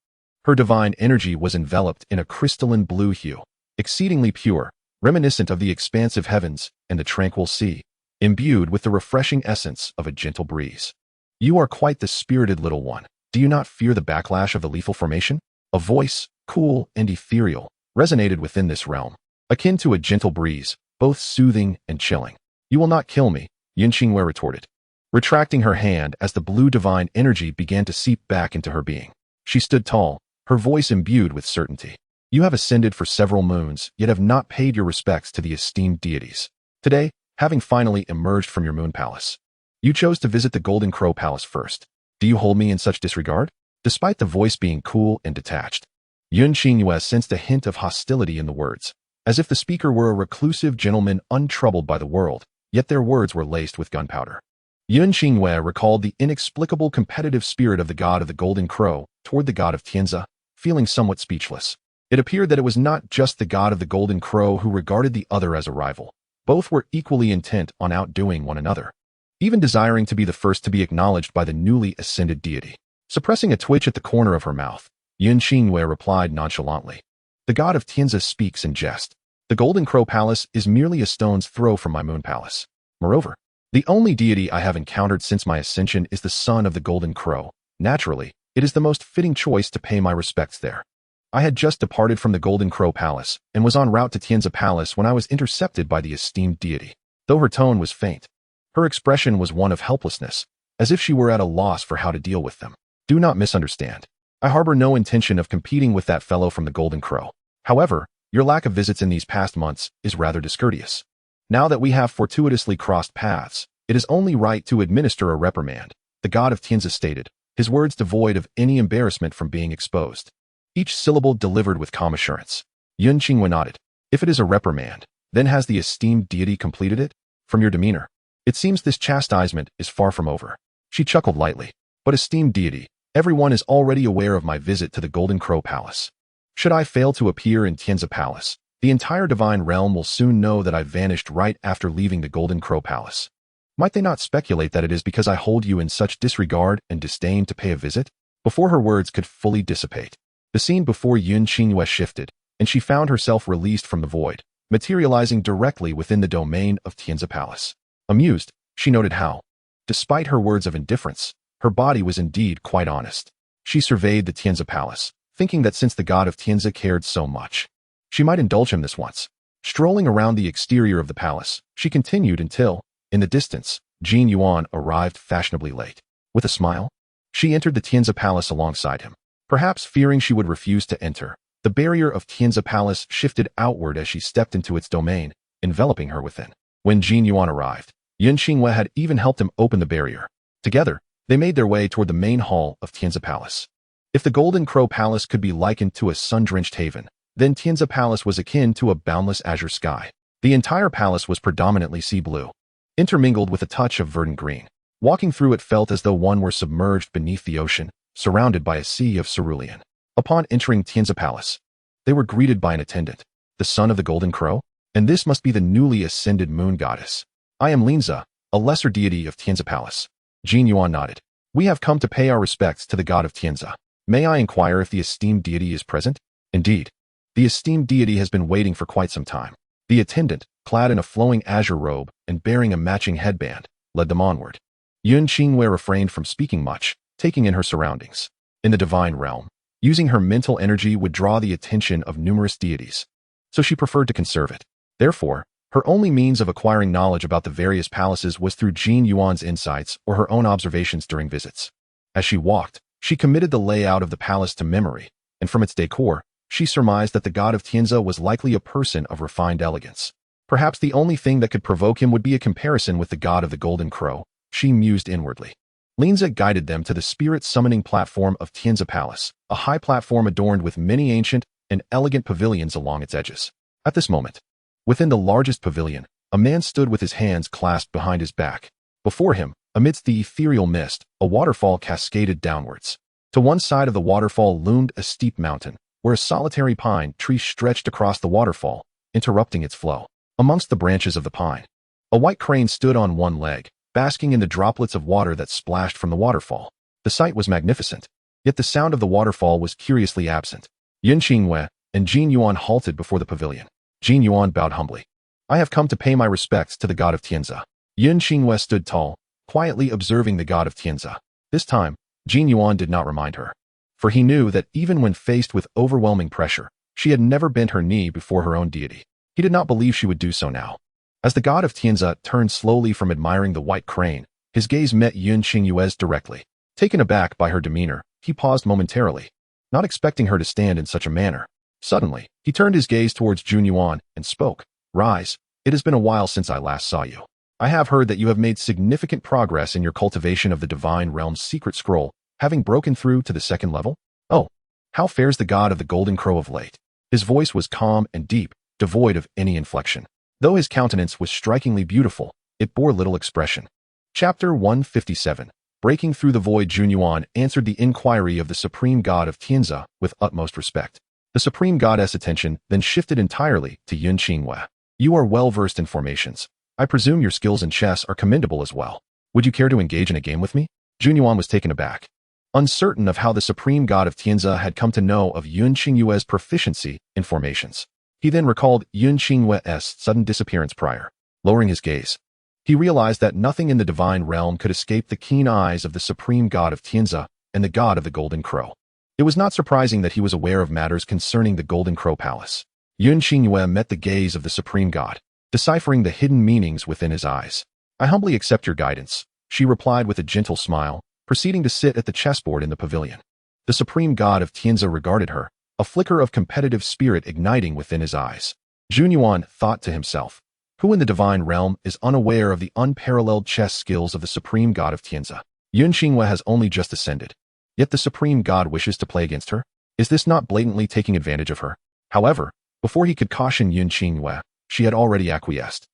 Her divine energy was enveloped in a crystalline blue hue, exceedingly pure, reminiscent of the expansive heavens and the tranquil sea, imbued with the refreshing essence of a gentle breeze. You are quite the spirited little one. Do you not fear the backlash of the lethal formation? A voice, cool and ethereal, resonated within this realm, akin to a gentle breeze, both soothing and chilling. You will not kill me, Xianxiu retorted, retracting her hand as the blue divine energy began to seep back into her being. She stood tall, her voice imbued with certainty. You have ascended for several moons, yet have not paid your respects to the esteemed deities. Today, having finally emerged from your moon palace, you chose to visit the Golden Crow Palace first. Do you hold me in such disregard? Despite the voice being cool and detached, Yun Qingyue sensed a hint of hostility in the words, as if the speaker were a reclusive gentleman untroubled by the world, yet their words were laced with gunpowder. Yun Qingyue recalled the inexplicable competitive spirit of the god of the Golden Crow toward the god of Tianzi, feeling somewhat speechless. It appeared that it was not just the god of the Golden Crow who regarded the other as a rival. Both were equally intent on outdoing one another, even desiring to be the first to be acknowledged by the newly ascended deity. Suppressing a twitch at the corner of her mouth, Yun Qingyue replied nonchalantly, "The god of Tianzi speaks in jest. The Golden Crow Palace is merely a stone's throw from my moon palace. Moreover, the only deity I have encountered since my ascension is the son of the Golden Crow. Naturally, it is the most fitting choice to pay my respects there. I had just departed from the Golden Crow Palace and was en route to Tianzi Palace when I was intercepted by the esteemed deity." Though her tone was faint, her expression was one of helplessness, as if she were at a loss for how to deal with them. Do not misunderstand. I harbor no intention of competing with that fellow from the Golden Crow. However, your lack of visits in these past months is rather discourteous. Now that we have fortuitously crossed paths, it is only right to administer a reprimand, the god of Tianzi stated, his words devoid of any embarrassment from being exposed. Each syllable delivered with calm assurance. Yun Qingyue nodded. If it is a reprimand, then has the esteemed deity completed it? From your demeanor, it seems this chastisement is far from over. She chuckled lightly. But esteemed deity, everyone is already aware of my visit to the Golden Crow Palace. Should I fail to appear in Tianzi Palace, the entire divine realm will soon know that I vanished right after leaving the Golden Crow Palace. Might they not speculate that it is because I hold you in such disregard and disdain to pay a visit? Before her words could fully dissipate, the scene before Yun Qingyue shifted, and she found herself released from the void, materializing directly within the domain of Tianzi Palace. Amused, she noted how, despite her words of indifference, her body was indeed quite honest. She surveyed the Tianzi Palace, thinking that since the god of Tianzi cared so much, she might indulge him this once. Strolling around the exterior of the palace, she continued until, in the distance, Jin Yuan arrived fashionably late. With a smile, she entered the Tianzi Palace alongside him. Perhaps fearing she would refuse to enter, the barrier of Tianzi Palace shifted outward as she stepped into its domain, enveloping her within. When Jin Yuan arrived, Yun Qingyue had even helped him open the barrier. Together, they made their way toward the main hall of Tianzi Palace. If the Golden Crow Palace could be likened to a sun-drenched haven, then Tianzi Palace was akin to a boundless azure sky. The entire palace was predominantly sea blue, intermingled with a touch of verdant green. Walking through it felt as though one were submerged beneath the ocean, surrounded by a sea of cerulean. Upon entering Tianzi Palace, they were greeted by an attendant, the son of the Golden Crow, and this must be the newly ascended moon goddess. I am Linzi, a lesser deity of Tianzi Palace. Jin Yuan nodded. We have come to pay our respects to the god of Tianzi. May I inquire if the esteemed deity is present? Indeed. The esteemed deity has been waiting for quite some time. The attendant, clad in a flowing azure robe and bearing a matching headband, led them onward. Yun Qingyue refrained from speaking much, taking in her surroundings. In the divine realm, using her mental energy would draw the attention of numerous deities, so she preferred to conserve it. Therefore, her only means of acquiring knowledge about the various palaces was through Jin Yuan's insights or her own observations during visits. As she walked, she committed the layout of the palace to memory, and from its decor, she surmised that the god of Tianzi was likely a person of refined elegance. Perhaps the only thing that could provoke him would be a comparison with the god of the Golden Crow, she mused inwardly. Linzi guided them to the spirit-summoning platform of Tianzi Palace, a high platform adorned with many ancient and elegant pavilions along its edges. At this moment, within the largest pavilion, a man stood with his hands clasped behind his back. Before him, amidst the ethereal mist, a waterfall cascaded downwards. To one side of the waterfall loomed a steep mountain, where a solitary pine tree stretched across the waterfall, interrupting its flow. Amongst the branches of the pine, a white crane stood on one leg, basking in the droplets of water that splashed from the waterfall. The sight was magnificent, yet the sound of the waterfall was curiously absent. Yun Qingyue and Jin Yuan halted before the pavilion. Jin Yuan bowed humbly. I have come to pay my respects to the god of Tianzi. Yun Qingyue stood tall, quietly observing the god of Tianzi. This time, Jin Yuan did not remind her, for he knew that even when faced with overwhelming pressure, she had never bent her knee before her own deity. He did not believe she would do so now. As the god of Tianzi turned slowly from admiring the white crane, his gaze met Yun Qingyue's directly. Taken aback by her demeanor, he paused momentarily, not expecting her to stand in such a manner. Suddenly, he turned his gaze towards Junyuan and spoke. Rise, it has been a while since I last saw you. I have heard that you have made significant progress in your cultivation of the Divine Realm's secret scroll, having broken through to the second level. Oh, how fares the god of the Golden Crow of late? His voice was calm and deep, devoid of any inflection. Though his countenance was strikingly beautiful, it bore little expression. Chapter 157. Breaking through the void. Junyuan answered the inquiry of the supreme god of Tianzi with utmost respect. The supreme goddess' attention then shifted entirely to Yun Qingwei. You are well versed in formations. I presume your skills in chess are commendable as well. Would you care to engage in a game with me? Junyuan was taken aback. Uncertain of how the supreme god of Tianzi had come to know of Yun Qingwei's proficiency in formations. He then recalled Yun Qingwei's sudden disappearance prior. Lowering his gaze, he realized that nothing in the divine realm could escape the keen eyes of the supreme god of Tianzi and the god of the Golden Crow. It was not surprising that he was aware of matters concerning the Golden Crow Palace. Yun Qingwei met the gaze of the supreme god, deciphering the hidden meanings within his eyes. I humbly accept your guidance, she replied with a gentle smile, proceeding to sit at the chessboard in the pavilion. The supreme god of Tianzi regarded her, a flicker of competitive spirit igniting within his eyes. Junyuan thought to himself, who in the divine realm is unaware of the unparalleled chess skills of the supreme god of Tianzi? Yun Qingwei has only just ascended, yet the supreme god wishes to play against her? Is this not blatantly taking advantage of her? However, before he could caution Yun Qingwei, she had already acquiesced.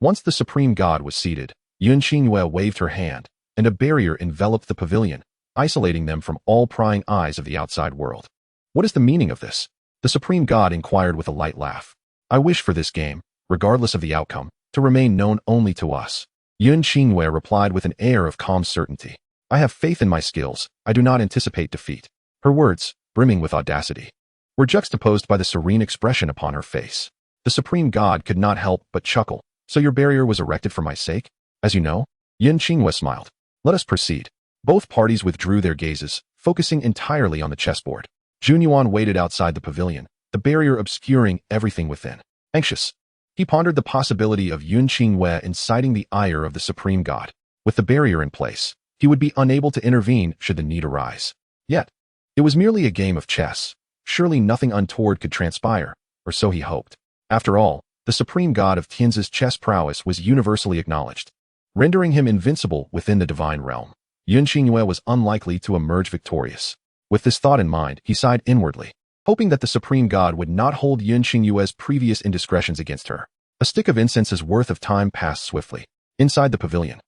Once the supreme god was seated, Yun Qingwei waved her hand, and a barrier enveloped the pavilion, isolating them from all prying eyes of the outside world. What is the meaning of this? The supreme god inquired with a light laugh. I wish for this game, regardless of the outcome, to remain known only to us. Yun Qingwei replied with an air of calm certainty. I have faith in my skills. I do not anticipate defeat. Her words, brimming with audacity, were juxtaposed by the serene expression upon her face. The supreme god could not help but chuckle. So your barrier was erected for my sake? As you know? Yun Qingwei smiled. Let us proceed. Both parties withdrew their gazes, focusing entirely on the chessboard. Junyuan waited outside the pavilion, the barrier obscuring everything within. Anxious, he pondered the possibility of Yun Qingwei inciting the ire of the supreme god. With the barrier in place, he would be unable to intervene should the need arise. Yet, it was merely a game of chess. Surely nothing untoward could transpire, or so he hoped. After all, the supreme god of Tianzi's chess prowess was universally acknowledged, rendering him invincible within the divine realm. Yun Qingwei was unlikely to emerge victorious. With this thought in mind, he sighed inwardly, hoping that the supreme god would not hold Yun Qingwei's previous indiscretions against her. A stick of incense's worth of time passed swiftly. Inside the pavilion,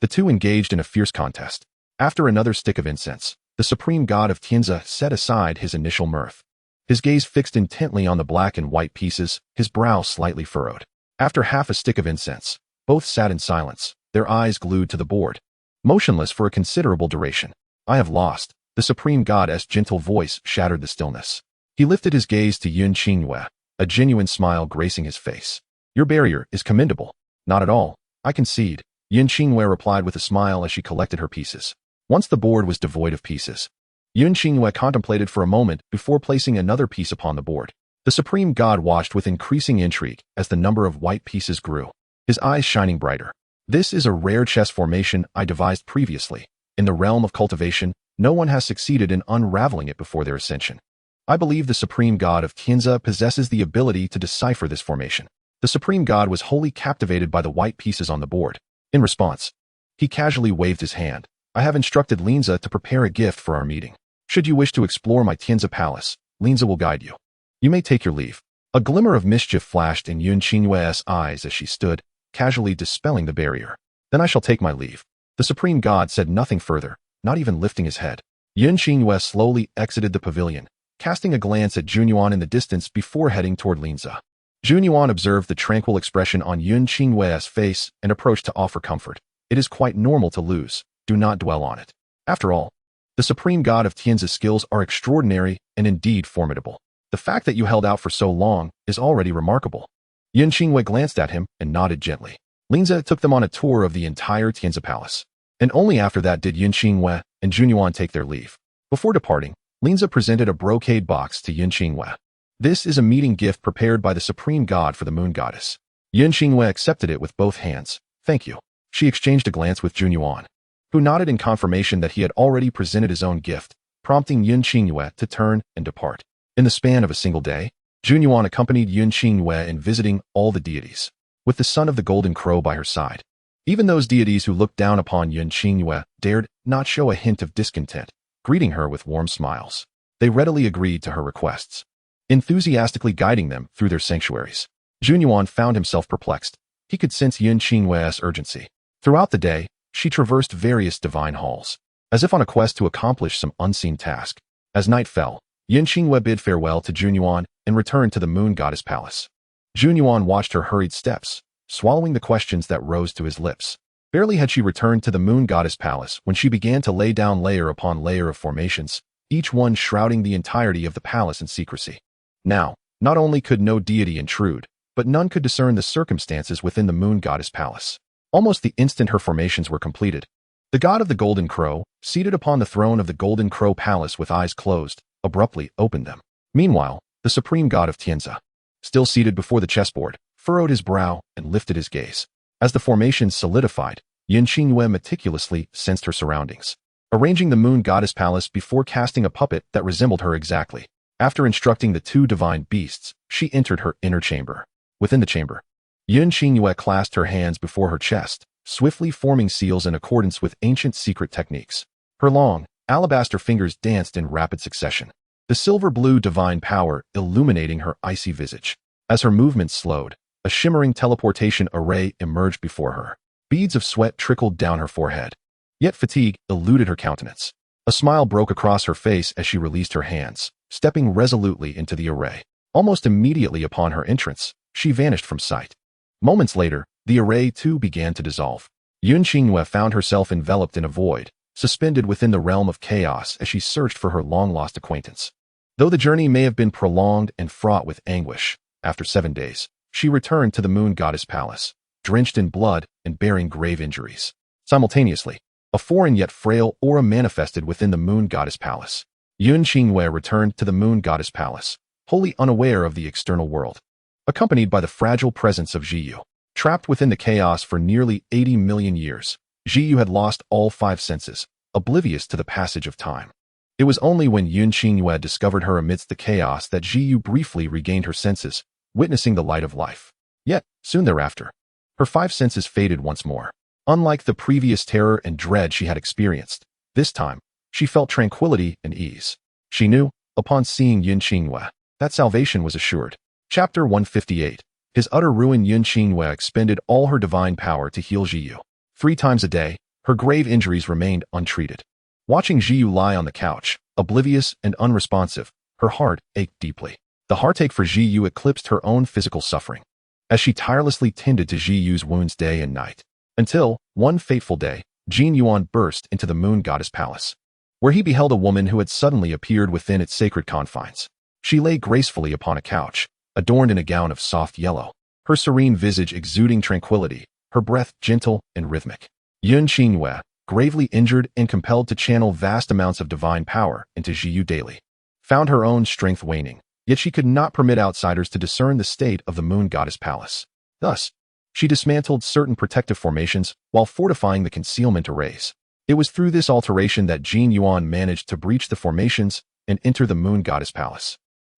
the two engaged in a fierce contest. After another stick of incense, the supreme god of Tianzi set aside his initial mirth. His gaze fixed intently on the black and white pieces, his brow slightly furrowed. After half a stick of incense, both sat in silence, their eyes glued to the board, motionless for a considerable duration. I have lost. The supreme god's gentle voice shattered the stillness. He lifted his gaze to Yun Qingwei, a genuine smile gracing his face. Your barrier is commendable. Not at all. I concede. Yun Qingwei replied with a smile as she collected her pieces. Once the board was devoid of pieces, Yun Qingwei contemplated for a moment before placing another piece upon the board. The supreme god watched with increasing intrigue as the number of white pieces grew, his eyes shining brighter. This is a rare chess formation I devised previously. In the realm of cultivation, no one has succeeded in unraveling it before their ascension. I believe the supreme god of Tianzi possesses the ability to decipher this formation. The supreme god was wholly captivated by the white pieces on the board. In response, he casually waved his hand. I have instructed Linza to prepare a gift for our meeting. Should you wish to explore my Tianzi palace, Linza will guide you. You may take your leave. A glimmer of mischief flashed in Yun Qingwei's eyes as she stood, casually dispelling the barrier. Then I shall take my leave. The supreme god said nothing further, not even lifting his head. Yun Qingwei slowly exited the pavilion, casting a glance at Junyuan in the distance before heading toward Linza. Junyuan observed the tranquil expression on Yun Qingwei's face and approached to offer comfort. It is quite normal to lose. Do not dwell on it. After all, the supreme god of Tianzi's skills are extraordinary and indeed formidable. The fact that you held out for so long is already remarkable. Yun Qingwei glanced at him and nodded gently. Linza took them on a tour of the entire Tianzi palace. And only after that did Yun Qingwei and Junyuan take their leave. Before departing, Linza presented a brocade box to Yun Qingwei. This is a meeting gift prepared by the supreme god for the moon goddess. Yun Qingwei accepted it with both hands. Thank you. She exchanged a glance with Junyuan, who nodded in confirmation that he had already presented his own gift, prompting Yun Qingwei to turn and depart. In the span of a single day, Jun Yuan accompanied Yun Qingyue in visiting all the deities, with the son of the Golden Crow by her side. Even those deities who looked down upon Yun Qingyue dared not show a hint of discontent, greeting her with warm smiles. They readily agreed to her requests, enthusiastically guiding them through their sanctuaries. Jun Yuan found himself perplexed. He could sense Yun Qingyue's urgency. Throughout the day, she traversed various divine halls, as if on a quest to accomplish some unseen task. As night fell, Yun Qingyue bid farewell to Jun Yuan and returned to the Moon Goddess Palace. Jun Yuan watched her hurried steps, swallowing the questions that rose to his lips. Barely had she returned to the Moon Goddess Palace when she began to lay down layer upon layer of formations, each one shrouding the entirety of the palace in secrecy. Now, not only could no deity intrude, but none could discern the circumstances within the Moon Goddess Palace. Almost the instant her formations were completed, the god of the Golden Crow, seated upon the throne of the Golden Crow Palace with eyes closed, abruptly opened them. Meanwhile, the supreme god of Tianxia, still seated before the chessboard, furrowed his brow and lifted his gaze. As the formations solidified, Yun Qingyue meticulously sensed her surroundings, arranging the Moon Goddess Palace before casting a puppet that resembled her exactly. After instructing the two divine beasts, she entered her inner chamber. Within the chamber, Yun Qingyue clasped her hands before her chest, swiftly forming seals in accordance with ancient secret techniques. Her long, alabaster fingers danced in rapid succession, the silver-blue divine power illuminating her icy visage. As her movements slowed, a shimmering teleportation array emerged before her. Beads of sweat trickled down her forehead, yet fatigue eluded her countenance. A smile broke across her face as she released her hands, stepping resolutely into the array. Almost immediately upon her entrance, she vanished from sight. Moments later, the array too began to dissolve. Yun Qingyue found herself enveloped in a void, suspended within the realm of chaos as she searched for her long-lost acquaintance. Though the journey may have been prolonged and fraught with anguish, after 7 days, she returned to the Moon Goddess Palace, drenched in blood and bearing grave injuries. Simultaneously, a foreign yet frail aura manifested within the Moon Goddess Palace. Yun Qingyue returned to the Moon Goddess Palace, wholly unaware of the external world, accompanied by the fragile presence of Jiyu. Trapped within the chaos for nearly 80 million years, Jiyu had lost all 5 senses, oblivious to the passage of time. It was only when Yun Qingyue discovered her amidst the chaos that Jiyu briefly regained her senses, witnessing the light of life. Yet, soon thereafter, her 5 senses faded once more. Unlike the previous terror and dread she had experienced, this time, she felt tranquility and ease. She knew, upon seeing Yun Qingyue, that salvation was assured. Chapter 158. His utter ruin. Yun Qingyue expended all her divine power to heal Jiyu. 3 times a day, her grave injuries remained untreated. Watching Jiyu lie on the couch, oblivious and unresponsive, her heart ached deeply. The heartache for Jiyu eclipsed her own physical suffering, as she tirelessly tended to Jiyu's wounds day and night. Until, one fateful day, Jun Yuan burst into the Moon Goddess Palace, where he beheld a woman who had suddenly appeared within its sacred confines. She lay gracefully upon a couch, adorned in a gown of soft yellow, her serene visage exuding tranquility, her breath gentle and rhythmic. Yun Qingyue, gravely injured and compelled to channel vast amounts of divine power into Jiyu daily, found her own strength waning, yet she could not permit outsiders to discern the state of the Moon Goddess Palace. Thus, she dismantled certain protective formations while fortifying the concealment arrays. It was through this alteration that Jun Yuan managed to breach the formations and enter the Moon Goddess Palace.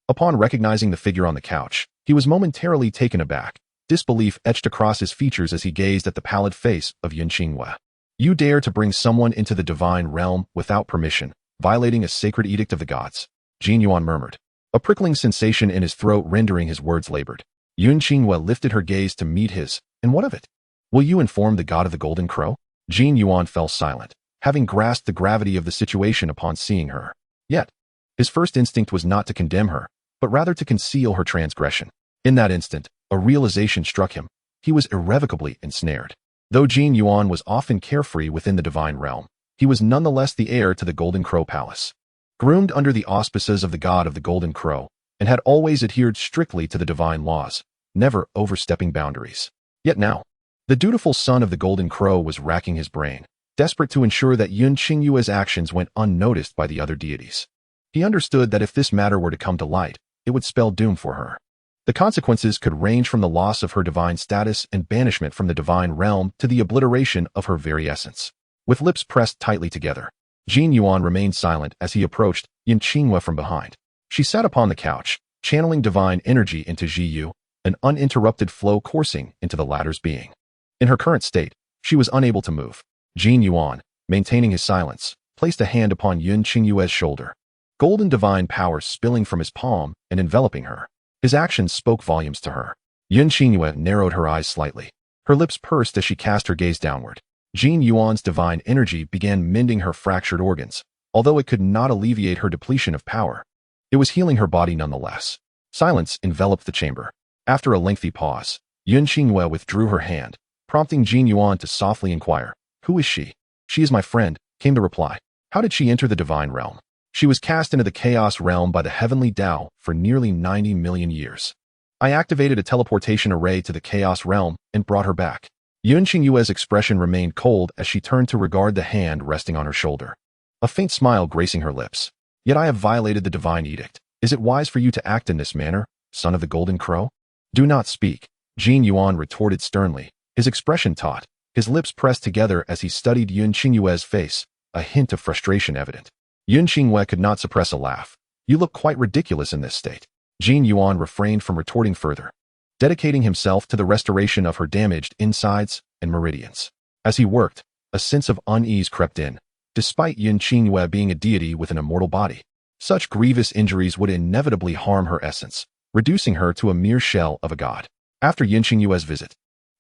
Upon recognizing the figure on the couch, he was momentarily taken aback, disbelief etched across his features as he gazed at the pallid face of Yun Qingyue. You dare to bring someone into the divine realm without permission, violating a sacred edict of the gods, Jun Yuan murmured, a prickling sensation in his throat rendering his words labored. Yun Qingyue lifted her gaze to meet his, and what of it? Will you inform the god of the Golden Crow? Jun Yuan fell silent, having grasped the gravity of the situation upon seeing her. Yet, his first instinct was not to condemn her, but rather to conceal her transgression. In that instant, a realization struck him. He was irrevocably ensnared. Though Jun Yuan was often carefree within the divine realm, he was nonetheless the heir to the Golden Crow Palace, groomed under the auspices of the god of the Golden Crow, and had always adhered strictly to the divine laws, never overstepping boundaries. Yet now, the dutiful son of the Golden Crow was racking his brain, desperate to ensure that Yun Qingyue's actions went unnoticed by the other deities. He understood that if this matter were to come to light, it would spell doom for her. The consequences could range from the loss of her divine status and banishment from the divine realm to the obliteration of her very essence. With lips pressed tightly together, Jun Yuan remained silent as he approached Yun Qingyue from behind. She sat upon the couch, channeling divine energy into Jiyu, an uninterrupted flow coursing into the latter's being. In her current state, she was unable to move. Jin Yuan, maintaining his silence, placed a hand upon Yun Qingyue's shoulder. Golden divine power spilling from his palm and enveloping her. His actions spoke volumes to her. Yun Qingyue narrowed her eyes slightly. Her lips pursed as she cast her gaze downward. Jin Yuan's divine energy began mending her fractured organs, although it could not alleviate her depletion of power. It was healing her body nonetheless. Silence enveloped the chamber. After a lengthy pause, Yun Qingyue withdrew her hand, prompting Jin Yuan to softly inquire, "Who is she?" "She is my friend," came the reply. "How did she enter the divine realm?" "She was cast into the chaos realm by the Heavenly Dao for nearly 90 million years. I activated a teleportation array to the chaos realm and brought her back." Yun Qingyue's expression remained cold as she turned to regard the hand resting on her shoulder. A faint smile gracing her lips. "Yet I have violated the divine edict. Is it wise for you to act in this manner, son of the Golden Crow?" "Do not speak," Jin Yuan retorted sternly, his expression taut, his lips pressed together as he studied Yun Qingyue's face, a hint of frustration evident. Yun Qingyue could not suppress a laugh. "You look quite ridiculous in this state." Jin Yuan refrained from retorting further, dedicating himself to the restoration of her damaged insides and meridians. As he worked, a sense of unease crept in. Despite Yun Qingyue being a deity with an immortal body, such grievous injuries would inevitably harm her essence, reducing her to a mere shell of a god. After Yun Qingyue's visit,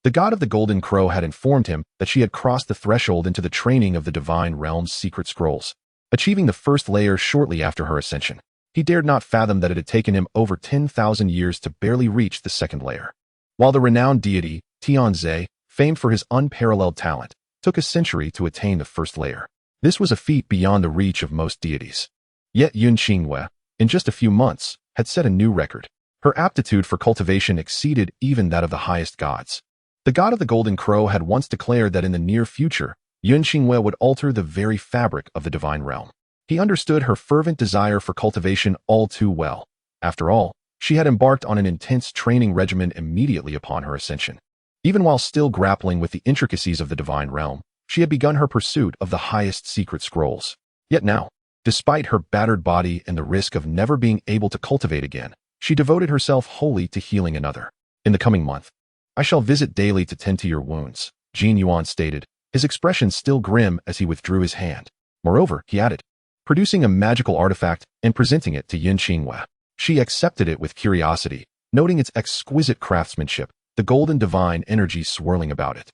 the god of the Golden Crow had informed him that she had crossed the threshold into the training of the divine realm's secret scrolls, achieving the first layer shortly after her ascension. He dared not fathom that it had taken him over 10,000 years to barely reach the second layer. While the renowned deity, Tianze, famed for his unparalleled talent, took a century to attain the first layer. This was a feat beyond the reach of most deities. Yet Yun Qingyue, in just a few months, had set a new record. Her aptitude for cultivation exceeded even that of the highest gods. The god of the Golden Crow had once declared that in the near future, Yun Qingyue would alter the very fabric of the divine realm. He understood her fervent desire for cultivation all too well. After all, she had embarked on an intense training regimen immediately upon her ascension. Even while still grappling with the intricacies of the divine realm, she had begun her pursuit of the highest secret scrolls. Yet now, despite her battered body and the risk of never being able to cultivate again, she devoted herself wholly to healing another. "In the coming month, I shall visit daily to tend to your wounds," Jin Yuan stated, his expression still grim as he withdrew his hand. Moreover, he added, producing a magical artifact and presenting it to Yun Qingyue. She accepted it with curiosity, noting its exquisite craftsmanship, the golden divine energy swirling about it.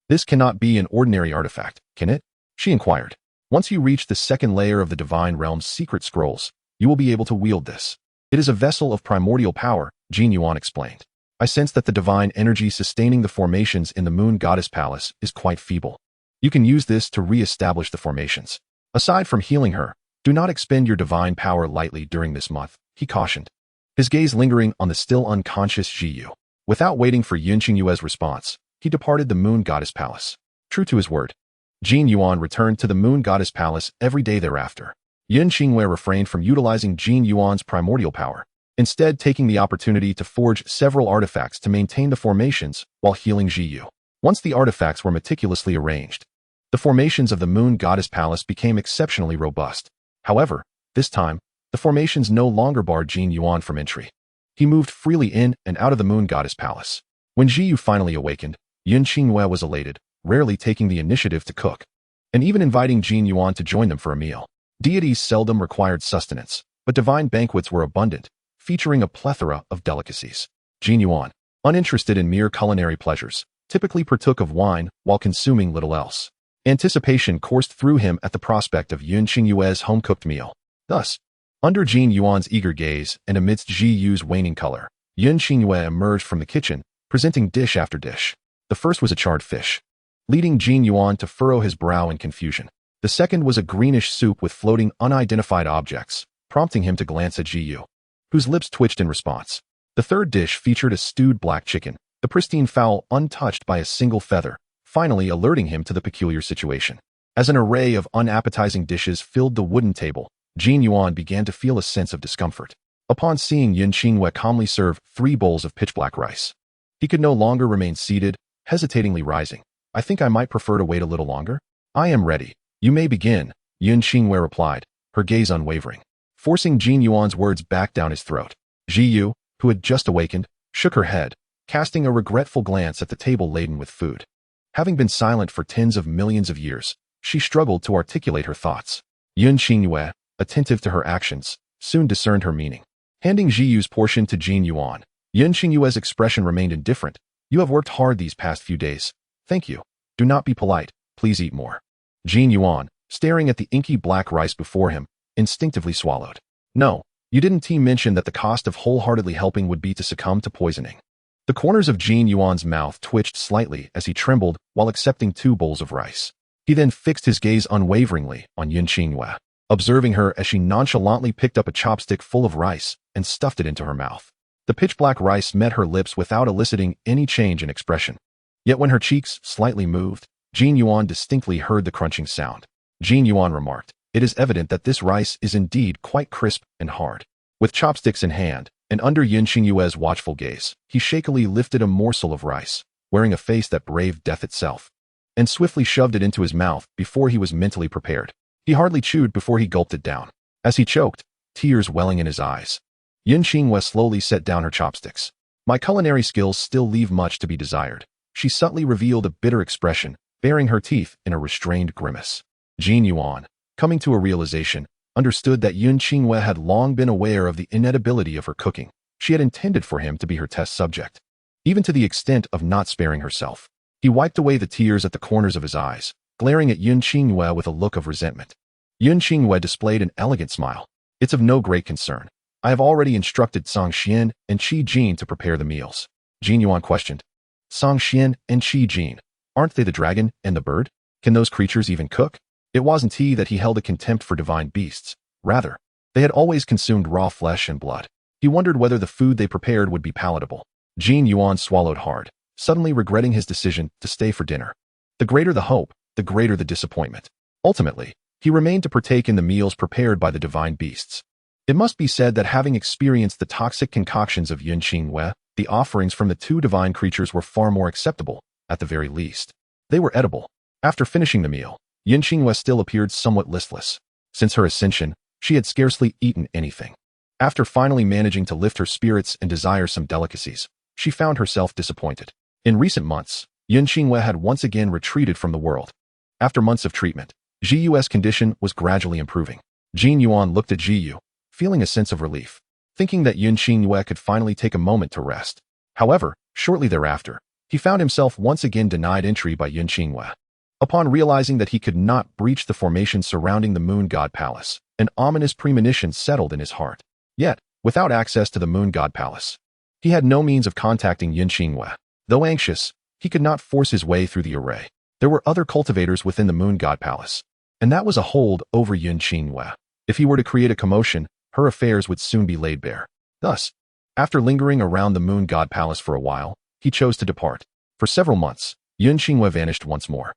"This cannot be an ordinary artifact, can it?" she inquired. "Once you reach the second layer of the divine realm's secret scrolls, you will be able to wield this. It is a vessel of primordial power," Jin Yuan explained. "I sense that the divine energy sustaining the formations in the Moon Goddess Palace is quite feeble. You can use this to re-establish the formations. Aside from healing her, do not expend your divine power lightly during this month," he cautioned, his gaze lingering on the still unconscious Jiyu. Without waiting for Yun Qingyue's response, he departed the Moon Goddess Palace. True to his word, Jin Yuan returned to the Moon Goddess Palace every day thereafter. Yun Qingyue refrained from utilizing Jin Yuan's primordial power, instead taking the opportunity to forge several artifacts to maintain the formations while healing Jiyu. Once the artifacts were meticulously arranged, the formations of the Moon Goddess Palace became exceptionally robust. However, this time, the formations no longer barred Jin Yuan from entry. He moved freely in and out of the Moon Goddess Palace. When Jiyu finally awakened, Yun Qingyue was elated, rarely taking the initiative to cook, and even inviting Jin Yuan to join them for a meal. Deities seldom required sustenance, but divine banquets were abundant, featuring a plethora of delicacies. Jin Yuan, uninterested in mere culinary pleasures, typically partook of wine while consuming little else. Anticipation coursed through him at the prospect of Yun Qingyue's home-cooked meal. Thus, under Jin Yuan's eager gaze and amidst Jiyu's waning color, Yun Qingyue emerged from the kitchen, presenting dish after dish. The first was a charred fish, leading Jin Yuan to furrow his brow in confusion. The second was a greenish soup with floating unidentified objects, prompting him to glance at Jiyu, whose lips twitched in response. The third dish featured a stewed black chicken, the pristine fowl untouched by a single feather, finally alerting him to the peculiar situation. As an array of unappetizing dishes filled the wooden table, Jin Yuan began to feel a sense of discomfort. Upon seeing Yun Qingyue calmly serve 3 bowls of pitch-black rice, he could no longer remain seated, hesitatingly rising. "I think I might prefer to wait a little longer." "I am ready. You may begin," Yun Qingyue replied, her gaze unwavering, forcing Jin Yuan's words back down his throat. Ji Yu, who had just awakened, shook her head, casting a regretful glance at the table laden with food. Having been silent for tens of millions of years, she struggled to articulate her thoughts. Yun Qingyue, attentive to her actions, soon discerned her meaning. Handing Ji Yu's portion to Jin Yuan, Yun Qingyue's expression remained indifferent. You have worked hard these past few days. Thank you. Do not be polite. Please eat more. Jin Yuan, staring at the inky black rice before him, instinctively swallowed. No, you didn't mention that the cost of wholeheartedly helping would be to succumb to poisoning. The corners of Jin Yuan's mouth twitched slightly as he trembled while accepting 2 bowls of rice. He then fixed his gaze unwaveringly on Yun Qingyue, observing her as she nonchalantly picked up a chopstick full of rice and stuffed it into her mouth. The pitch-black rice met her lips without eliciting any change in expression. Yet when her cheeks slightly moved, Jin Yuan distinctly heard the crunching sound. Jin Yuan remarked, "It is evident that this rice is indeed quite crisp and hard." With chopsticks in hand, and under Yun Qingyue's watchful gaze, he shakily lifted a morsel of rice, wearing a face that braved death itself, and swiftly shoved it into his mouth before he was mentally prepared. He hardly chewed before he gulped it down. As he choked, tears welling in his eyes, Yun Qingyue slowly set down her chopsticks. My culinary skills still leave much to be desired. She subtly revealed a bitter expression, baring her teeth in a restrained grimace. Jin Yuan, coming to a realization, understood that Yun Qingyue had long been aware of the inedibility of her cooking. She had intended for him to be her test subject, even to the extent of not sparing herself. He wiped away the tears at the corners of his eyes, glaring at Yun Qingyue with a look of resentment. Yun Qingyue displayed an elegant smile. It's of no great concern. I have already instructed Song Xian and Qi Jin to prepare the meals. Jin Yuan questioned. Song Xian and Qi Jin, aren't they the dragon and the bird? Can those creatures even cook? It wasn't he that he held a contempt for divine beasts. Rather, they had always consumed raw flesh and blood. He wondered whether the food they prepared would be palatable. Jin Yuan swallowed hard, suddenly regretting his decision to stay for dinner. The greater the hope, the greater the disappointment. Ultimately, he remained to partake in the meals prepared by the divine beasts. It must be said that having experienced the toxic concoctions of Yun Qingyue, the offerings from the 2 divine creatures were far more acceptable, at the very least. They were edible. After finishing the meal, Yun Qingyue still appeared somewhat listless. Since her ascension, she had scarcely eaten anything. After finally managing to lift her spirits and desire some delicacies, she found herself disappointed. In recent months, Yun Qingyue had once again retreated from the world. After months of treatment, Ji Yu's condition was gradually improving. Jin Yuan looked at Ji Yu, feeling a sense of relief, thinking that Yun Qingyue could finally take a moment to rest. However, shortly thereafter, he found himself once again denied entry by Yun Qingyue. Upon realizing that he could not breach the formation surrounding the Moon God Palace, an ominous premonition settled in his heart. Yet, without access to the Moon God Palace, he had no means of contacting Yun Qingyue. Though anxious, he could not force his way through the array. There were other cultivators within the Moon God Palace, and that was a hold over Yun Qingyue. If he were to create a commotion, her affairs would soon be laid bare. Thus, after lingering around the Moon God Palace for a while, he chose to depart. For several months, Yun Qingyue vanished once more.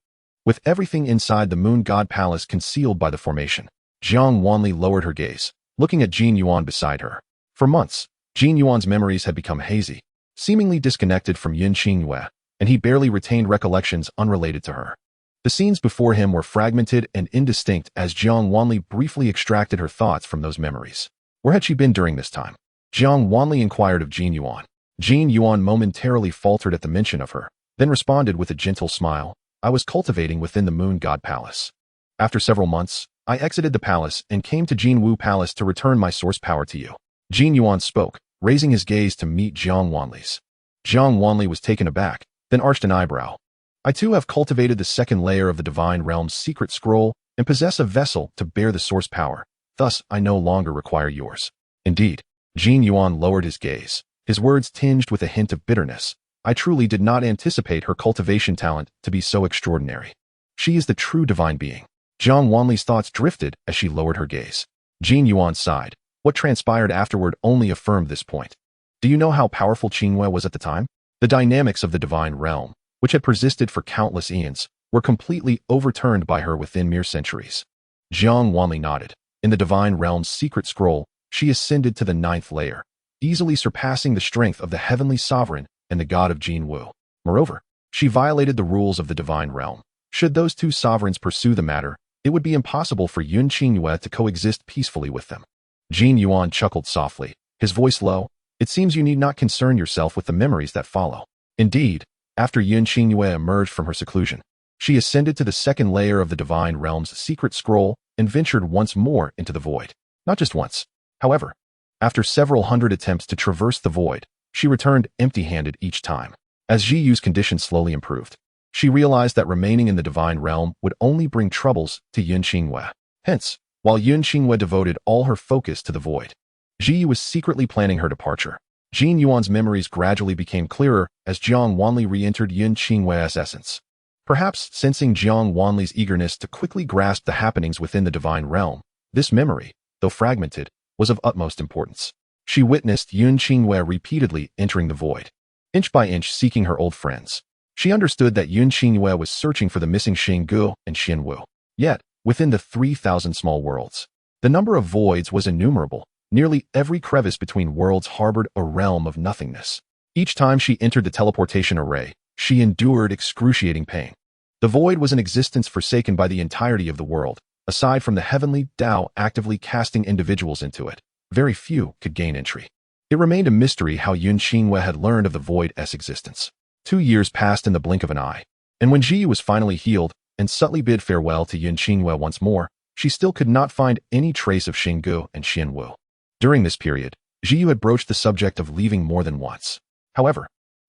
With everything inside the Moon God Palace concealed by the formation, Jiang Wanli lowered her gaze, looking at Jin Yuan beside her. For months, Jin Yuan's memories had become hazy, seemingly disconnected from Yun Qingyue, and he barely retained recollections unrelated to her. The scenes before him were fragmented and indistinct as Jiang Wanli briefly extracted her thoughts from those memories. Where had she been during this time? Jiang Wanli inquired of Jin Yuan. Jin Yuan momentarily faltered at the mention of her, then responded with a gentle smile. I was cultivating within the Moon God Palace. After several months, I exited the palace and came to Jinwu Palace to return my source power to you. Jin Yuan spoke, raising his gaze to meet Jiang Wanli's. Jiang Wanli was taken aback, then arched an eyebrow. I too have cultivated the second layer of the Divine Realm's secret scroll and possess a vessel to bear the source power. Thus, I no longer require yours. Indeed, Jin Yuan lowered his gaze, his words tinged with a hint of bitterness. I truly did not anticipate her cultivation talent to be so extraordinary. She is the true divine being. Jiang Wanli's thoughts drifted as she lowered her gaze. Jin Yuan sighed. What transpired afterward only affirmed this point. Do you know how powerful Qingyue was at the time? The dynamics of the divine realm, which had persisted for countless eons, were completely overturned by her within mere centuries. Jiang Wanli nodded. In the divine realm's secret scroll, she ascended to the 9th layer, easily surpassing the strength of the heavenly sovereign and the god of Jinwu. Moreover, she violated the rules of the divine realm. Should those 2 sovereigns pursue the matter, it would be impossible for Yun Qingyue to coexist peacefully with them. Jin Yuan chuckled softly, his voice low. It seems you need not concern yourself with the memories that follow. Indeed, after Xianxiaaudiobooks emerged from her seclusion, she ascended to the second layer of the Divine Realm's secret scroll and ventured once more into the void. Not just once. However, after several hundred attempts to traverse the void, she returned empty-handed each time. As Jiyu's condition slowly improved, she realized that remaining in the Divine Realm would only bring troubles to Xianxiaaudiobooks. Hence, while Xianxiaaudiobooks devoted all her focus to the void, Jiyu was secretly planning her departure. Jin Yuan's memories gradually became clearer as Jiang Wanli re-entered Xianxiaaudiobooks' essence. Perhaps sensing Jiang Wanli's eagerness to quickly grasp the happenings within the Divine Realm, this memory, though fragmented, was of utmost importance. She witnessed Xianxiaaudiobooks repeatedly entering the void, inch by inch seeking her old friends. She understood that Xianxiaaudiobooks was searching for the missing Xinggu and Xianwu. Yet, within the 3,000 small worlds, the number of voids was innumerable. Nearly every crevice between worlds harbored a realm of nothingness. Each time she entered the teleportation array, she endured excruciating pain. The void was an existence forsaken by the entirety of the world. Aside from the Heavenly Dao actively casting individuals into it, very few could gain entry. It remained a mystery how Xianxiaaudiobooks had learned of the void's existence. 2 years passed in the blink of an eye, and when Jiyu was finally healed and subtly bid farewell to Xianxiaaudiobooks once more, she still could not find any trace of Xinggu and Xianwu. During this period, Jiyu had broached the subject of leaving more than once. However,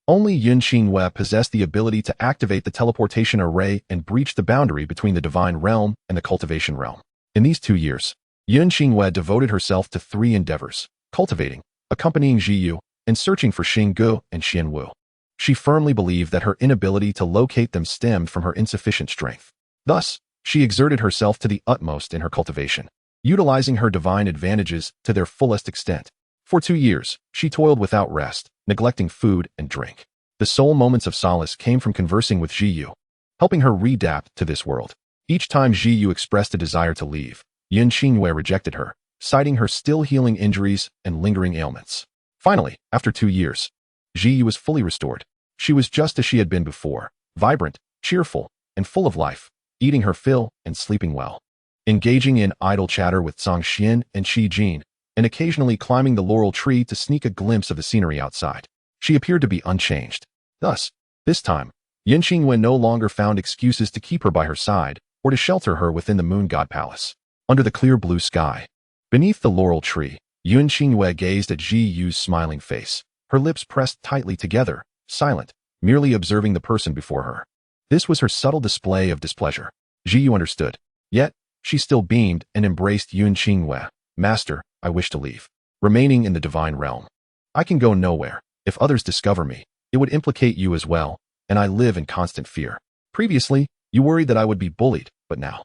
only Xianxiaaudiobooks possessed the ability to activate the teleportation array and breach the boundary between the Divine Realm and the Cultivation Realm. In these 2 years, Xianxiaaudiobooks devoted herself to 3 endeavors: cultivating, accompanying Jiyu, and searching for Xinggu and Xianwu. She firmly believed that her inability to locate them stemmed from her insufficient strength. Thus, she exerted herself to the utmost in her cultivation, utilizing her divine advantages to their fullest extent. For 2 years, she toiled without rest, neglecting food and drink. The sole moments of solace came from conversing with Jiyu, helping her readapt to this world. Each time Jiyu expressed a desire to leave, Xianxiaaudiobooks rejected her, citing her still healing injuries and lingering ailments. Finally, after 2 years, Jiyu was fully restored. She was just as she had been before, vibrant, cheerful, and full of life, eating her fill and sleeping well. Engaging in idle chatter with Zhang Xian and Shi Jin, and occasionally climbing the laurel tree to sneak a glimpse of the scenery outside. She appeared to be unchanged. Thus, this time, Xianxiaaudiobooks no longer found excuses to keep her by her side or to shelter her within the Moon God Palace. Under the clear blue sky, beneath the laurel tree, Xianxiaaudiobooks gazed at Jiyu's smiling face, her lips pressed tightly together, silent, merely observing the person before her. This was her subtle display of displeasure. Jiyu understood. Yet, she still beamed and embraced Xianxiaaudiobooks. Master, I wish to leave. Remaining in the Divine Realm, I can go nowhere. If others discover me, it would implicate you as well, and I live in constant fear. Previously, you worried that I would be bullied, but now.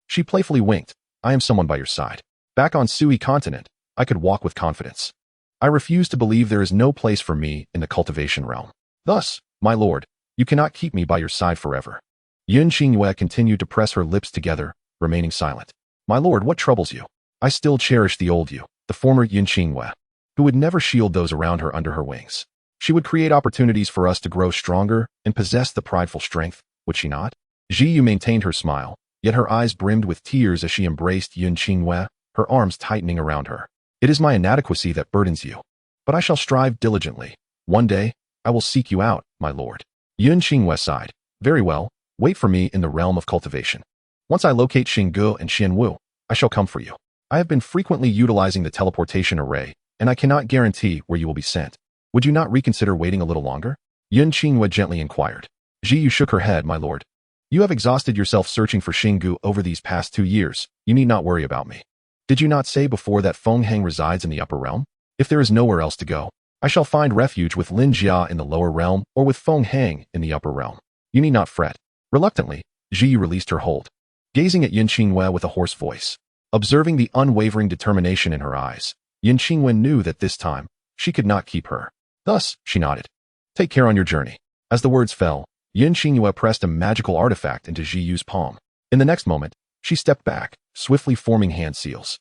She playfully winked. I am someone by your side. Back on Sui continent, I could walk with confidence. I refuse to believe there is no place for me in the cultivation realm. Thus, my lord, you cannot keep me by your side forever. Xianxiaaudiobooks continued to press her lips together, remaining silent. My lord, what troubles you? I still cherish the old you, the former Xianxiaaudiobooks, who would never shield those around her under her wings. She would create opportunities for us to grow stronger and possess the prideful strength, would she not? Jiyu maintained her smile, yet her eyes brimmed with tears as she embraced Xianxiaaudiobooks, her arms tightening around her. It is my inadequacy that burdens you, but I shall strive diligently. One day, I will seek you out, my lord. Xianxiaaudiobooks sighed. Very well, wait for me in the realm of cultivation. Once I locate Xinggu and Xianwu, I shall come for you. I have been frequently utilizing the teleportation array, and I cannot guarantee where you will be sent. Would you not reconsider waiting a little longer? Xianxiaaudiobooks gently inquired. Jiyu shook her head, my lord. You have exhausted yourself searching for Xinggu over these past 2 years. You need not worry about me. Did you not say before that Feng Heng resides in the upper realm? If there is nowhere else to go, I shall find refuge with Lin Jia in the lower realm or with Feng Heng in the upper realm. You need not fret. Reluctantly, Jiyu released her hold, gazing at Xianxiaaudiobooks with a hoarse voice. Observing the unwavering determination in her eyes, Xianxiaaudiobooks knew that this time, she could not keep her. Thus, she nodded. Take care on your journey. As the words fell, Xianxiaaudiobooks pressed a magical artifact into Jiyu's palm. In the next moment, she stepped back, swiftly forming hand seals.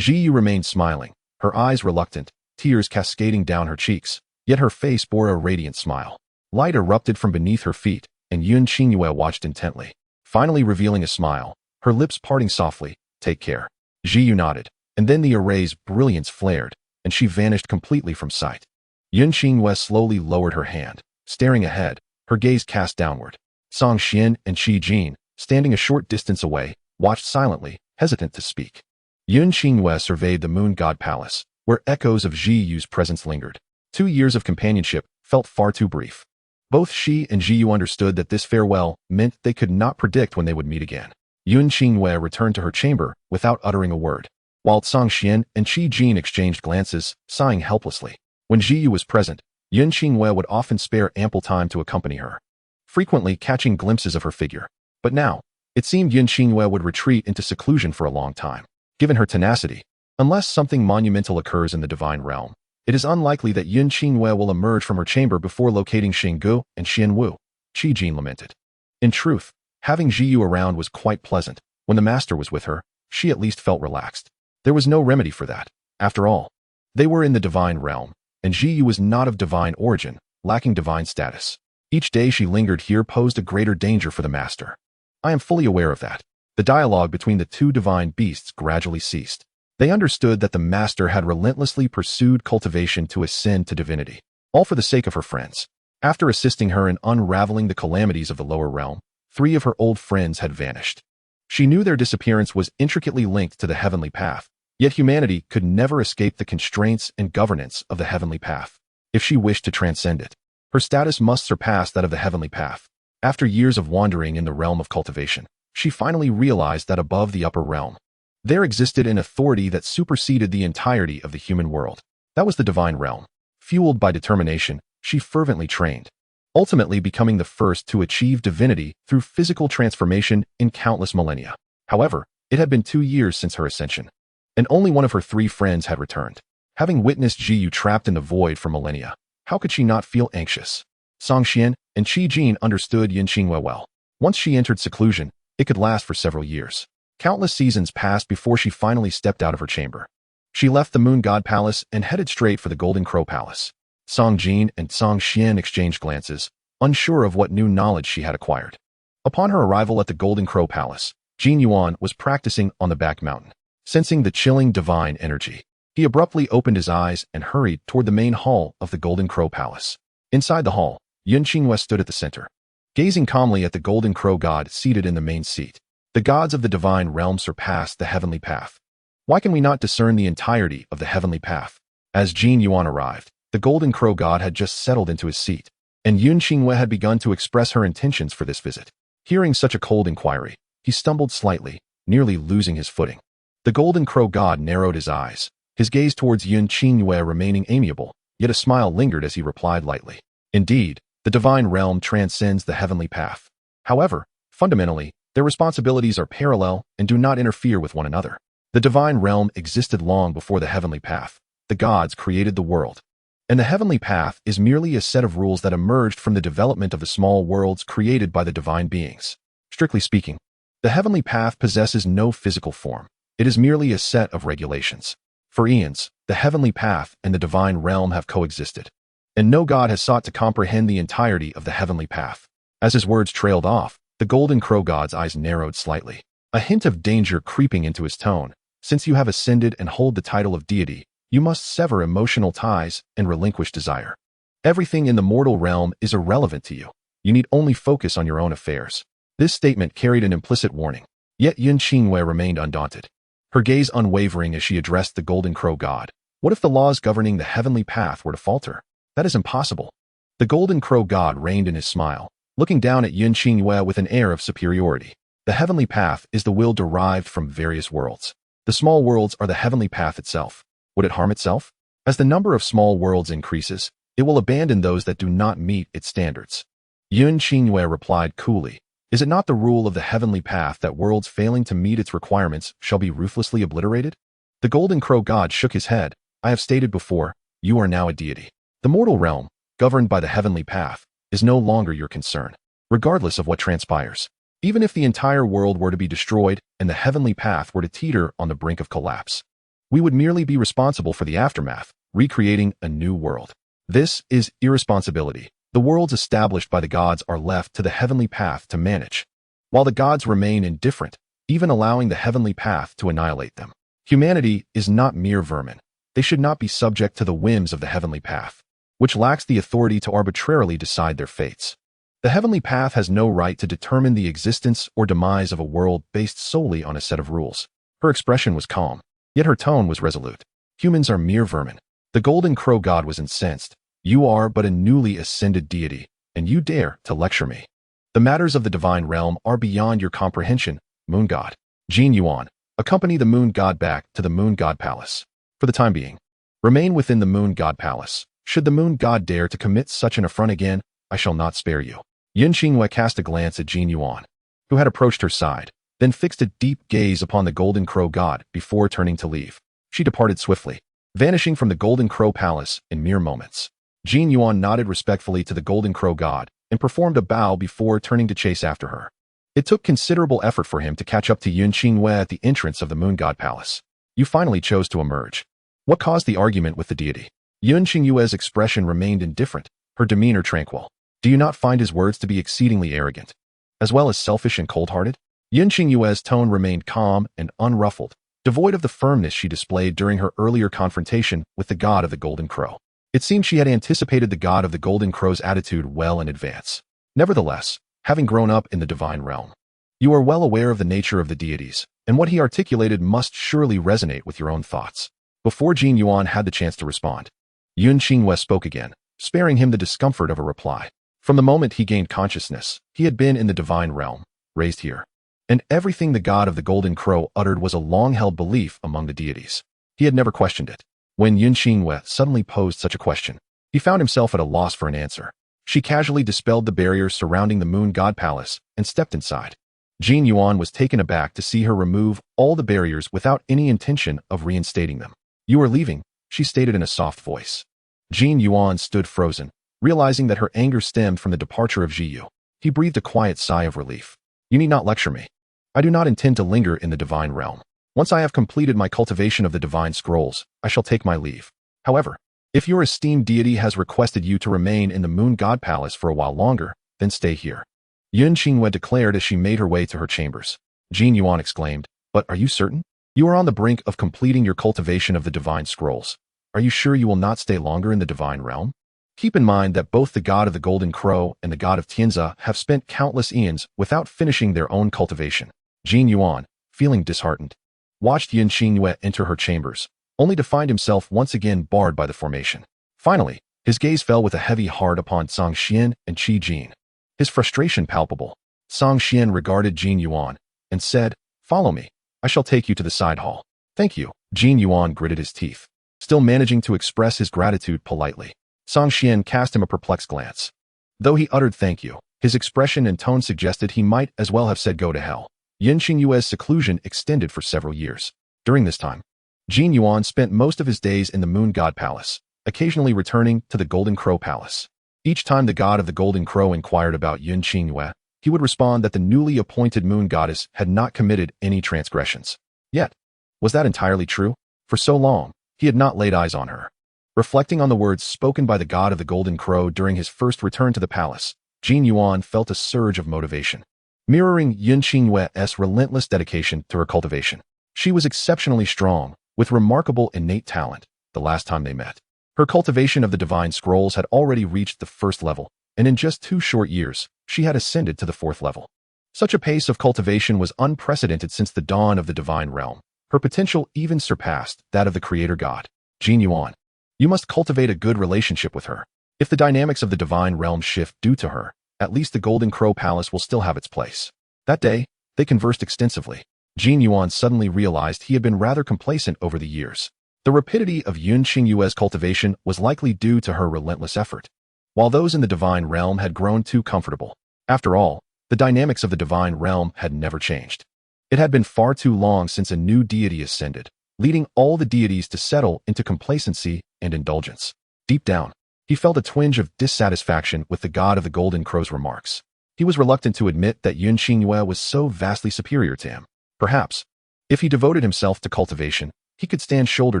Jiyu remained smiling, her eyes reluctant, tears cascading down her cheeks, yet her face bore a radiant smile. Light erupted from beneath her feet, and Xianxiaaudiobooks watched intently, finally revealing a smile, her lips parting softly. Take care. Jiyu nodded, and then the array's brilliance flared, and she vanished completely from sight. Yun Qingyue slowly lowered her hand, staring ahead, her gaze cast downward. Song Xian and Qi Jin, standing a short distance away, watched silently, hesitant to speak. Yun Qingyue surveyed the Moon God Palace, where echoes of Ji Yu's presence lingered. 2 years of companionship felt far too brief. Both Shi and Ji Yu understood that this farewell meant they could not predict when they would meet again. Yun Qingyue returned to her chamber without uttering a word, while Song Xian and Qi Jin exchanged glances, sighing helplessly. When Ji Yu was present, Yun Qingyue would often spare ample time to accompany her, frequently catching glimpses of her figure. But now, it seemed Yun Qingyue would retreat into seclusion for a long time. Given her tenacity, unless something monumental occurs in the divine realm, it is unlikely that Yun Qingyue will emerge from her chamber before locating Xinggu and Xianwu, Qi Jin lamented. In truth, having Ji Yu around was quite pleasant. When the master was with her, she at least felt relaxed. There was no remedy for that. After all, they were in the divine realm, and Ji Yu was not of divine origin, lacking divine status. Each day she lingered here posed a greater danger for the master. I am fully aware of that. The dialogue between the two divine beasts gradually ceased. They understood that the master had relentlessly pursued cultivation to ascend to divinity, all for the sake of her friends. After assisting her in unraveling the calamities of the lower realm, 3 of her old friends had vanished. She knew their disappearance was intricately linked to the heavenly path, yet humanity could never escape the constraints and governance of the heavenly path. If she wished to transcend it, her status must surpass that of the heavenly path. After years of wandering in the realm of cultivation, she finally realized that above the upper realm, there existed an authority that superseded the entirety of the human world. That was the divine realm. Fueled by determination, she fervently trained, ultimately becoming the first to achieve divinity through physical transformation in countless millennia. However, it had been 2 years since her ascension, and only one of her 3 friends had returned. Having witnessed Ji Yu trapped in the void for millennia, how could she not feel anxious? Song Xian and Qi Jin understood Yun Qingyue well. Once she entered seclusion, it could last for several years. Countless seasons passed before she finally stepped out of her chamber. She left the Moon God Palace and headed straight for the Golden Crow Palace. Song Jin and Song Xian exchanged glances, unsure of what new knowledge she had acquired. Upon her arrival at the Golden Crow Palace, Jin Yuan was practicing on the back mountain. Sensing the chilling divine energy, he abruptly opened his eyes and hurried toward the main hall of the Golden Crow Palace. Inside the hall, Yun Qingyue stood at the center, gazing calmly at the Golden Crow God seated in the main seat. The gods of the divine realm surpassed the heavenly path. Why can we not discern the entirety of the heavenly path? As Jin Yuan arrived, the Golden Crow God had just settled into his seat, and Yun Qingyue had begun to express her intentions for this visit. Hearing such a cold inquiry, he stumbled slightly, nearly losing his footing. The Golden Crow God narrowed his eyes, his gaze towards Yun Qingyue remaining amiable, yet a smile lingered as he replied lightly. Indeed, the divine realm transcends the heavenly path. However, fundamentally, their responsibilities are parallel and do not interfere with one another. The divine realm existed long before the heavenly path. The gods created the world, and the heavenly path is merely a set of rules that emerged from the development of the small worlds created by the divine beings. Strictly speaking, the heavenly path possesses no physical form. It is merely a set of regulations. For eons, the heavenly path and the divine realm have coexisted, and no god has sought to comprehend the entirety of the heavenly path. As his words trailed off, the Golden Crow God's eyes narrowed slightly, a hint of danger creeping into his tone. Since you have ascended and hold the title of deity, you must sever emotional ties and relinquish desire. Everything in the mortal realm is irrelevant to you. You need only focus on your own affairs. This statement carried an implicit warning, yet Yun Qingyue remained undaunted, her gaze unwavering as she addressed the Golden Crow God. What if the laws governing the heavenly path were to falter? That is impossible. The Golden Crow God reined in his smile, looking down at Yun Qingyue with an air of superiority. The heavenly path is the will derived from various worlds. The small worlds are the heavenly path itself. Would it harm itself? As the number of small worlds increases, it will abandon those that do not meet its standards. Yun Qingyue replied coolly, is it not the rule of the heavenly path that worlds failing to meet its requirements shall be ruthlessly obliterated? The Golden Crow God shook his head. I have stated before, you are now a deity. The mortal realm, governed by the heavenly path, is no longer your concern, regardless of what transpires. Even if the entire world were to be destroyed and the heavenly path were to teeter on the brink of collapse, we would merely be responsible for the aftermath, recreating a new world. This is irresponsibility. The worlds established by the gods are left to the heavenly path to manage, while the gods remain indifferent, even allowing the heavenly path to annihilate them. Humanity is not mere vermin. They should not be subject to the whims of the heavenly path, which lacks the authority to arbitrarily decide their fates. The heavenly path has no right to determine the existence or demise of a world based solely on a set of rules. Her expression was calm, yet her tone was resolute. Humans are mere vermin. The golden crow god was incensed. You are but a newly ascended deity, and you dare to lecture me. The matters of the divine realm are beyond your comprehension, moon god. Jiang Yuan, accompany the moon god back to the moon god palace. For the time being, remain within the moon god palace. Should the moon god dare to commit such an affront again, I shall not spare you. Yin Qingyue cast a glance at Jiang Yuan, who had approached her side, then fixed a deep gaze upon the golden crow god before turning to leave. She departed swiftly, vanishing from the golden crow palace in mere moments. Jiang Yuan nodded respectfully to the golden crow god and performed a bow before turning to chase after her. It took considerable effort for him to catch up to Yin Qingyue at the entrance of the moon god palace. You finally chose to emerge. What caused the argument with the deity? Yin Qingyue's expression remained indifferent, her demeanor tranquil. Do you not find his words to be exceedingly arrogant, as well as selfish and cold-hearted? Yin Qingyue's tone remained calm and unruffled, devoid of the firmness she displayed during her earlier confrontation with the god of the golden crow. It seemed she had anticipated the god of the golden crow's attitude well in advance. Nevertheless, having grown up in the divine realm, you are well aware of the nature of the deities, and what he articulated must surely resonate with your own thoughts. Before Jiang Yuan had the chance to respond, Yin Qingyue spoke again, sparing him the discomfort of a reply. From the moment he gained consciousness, he had been in the divine realm, raised here. And everything the god of the golden crow uttered was a long-held belief among the deities. He had never questioned it. When Yin Qingyue suddenly posed such a question, he found himself at a loss for an answer. She casually dispelled the barriers surrounding the moon god palace and stepped inside. Jiang Yuan was taken aback to see her remove all the barriers without any intention of reinstating them. You are leaving, she stated in a soft voice. Jiang Yuan stood frozen, realizing that her anger stemmed from the departure of Jiyu. He breathed a quiet sigh of relief. You need not lecture me. I do not intend to linger in the divine realm. Once I have completed my cultivation of the divine scrolls, I shall take my leave. However, if your esteemed deity has requested you to remain in the moon god palace for a while longer, then stay here. Yin Qingyue declared as she made her way to her chambers. Jiang Yuan exclaimed, but are you certain? You are on the brink of completing your cultivation of the divine scrolls. Are you sure you will not stay longer in the divine realm? Keep in mind that both the god of the golden crow and the god of Tianzi have spent countless eons without finishing their own cultivation. Jiang Yuan, feeling disheartened, watched Yin Qingyue enter her chambers, only to find himself once again barred by the formation. Finally, his gaze fell with a heavy heart upon Song Xian and Qi Jin. His frustration palpable, Song Xian regarded Jiang Yuan and said, follow me. I shall take you to the side hall. Thank you. Jiang Yuan gritted his teeth, still managing to express his gratitude politely. Song Xian cast him a perplexed glance. Though he uttered thank you, his expression and tone suggested he might as well have said go to hell. Yin Qingyue's seclusion extended for several years. During this time, Jiang Yuan spent most of his days in the Moon God Palace, occasionally returning to the Golden Crow Palace. Each time the god of the Golden Crow inquired about Yin Qingyue, he would respond that the newly appointed moon goddess had not committed any transgressions. Yet, was that entirely true? For so long, he had not laid eyes on her. Reflecting on the words spoken by the god of the Golden Crow during his first return to the palace, Jiang Yuan felt a surge of motivation, mirroring Yin Qingyue's relentless dedication to her cultivation. She was exceptionally strong, with remarkable innate talent, the last time they met. Her cultivation of the divine scrolls had already reached the first level, and in just 2 short years, she had ascended to the 4th level. Such a pace of cultivation was unprecedented since the dawn of the divine realm. Her potential even surpassed that of the creator god. Jiang Yuan, you must cultivate a good relationship with her. If the dynamics of the divine realm shift due to her, at least the Golden Crow Palace will still have its place. That day, they conversed extensively. Jiang Yuan suddenly realized he had been rather complacent over the years. The rapidity of Yin Qingyue's cultivation was likely due to her relentless effort, while those in the divine realm had grown too comfortable. After all, the dynamics of the divine realm had never changed. It had been far too long since a new deity ascended, leading all the deities to settle into complacency and indulgence. Deep down, he felt a twinge of dissatisfaction with the god of the Golden Crow's remarks. He was reluctant to admit that Yin Qingyue was so vastly superior to him. Perhaps, if he devoted himself to cultivation, he could stand shoulder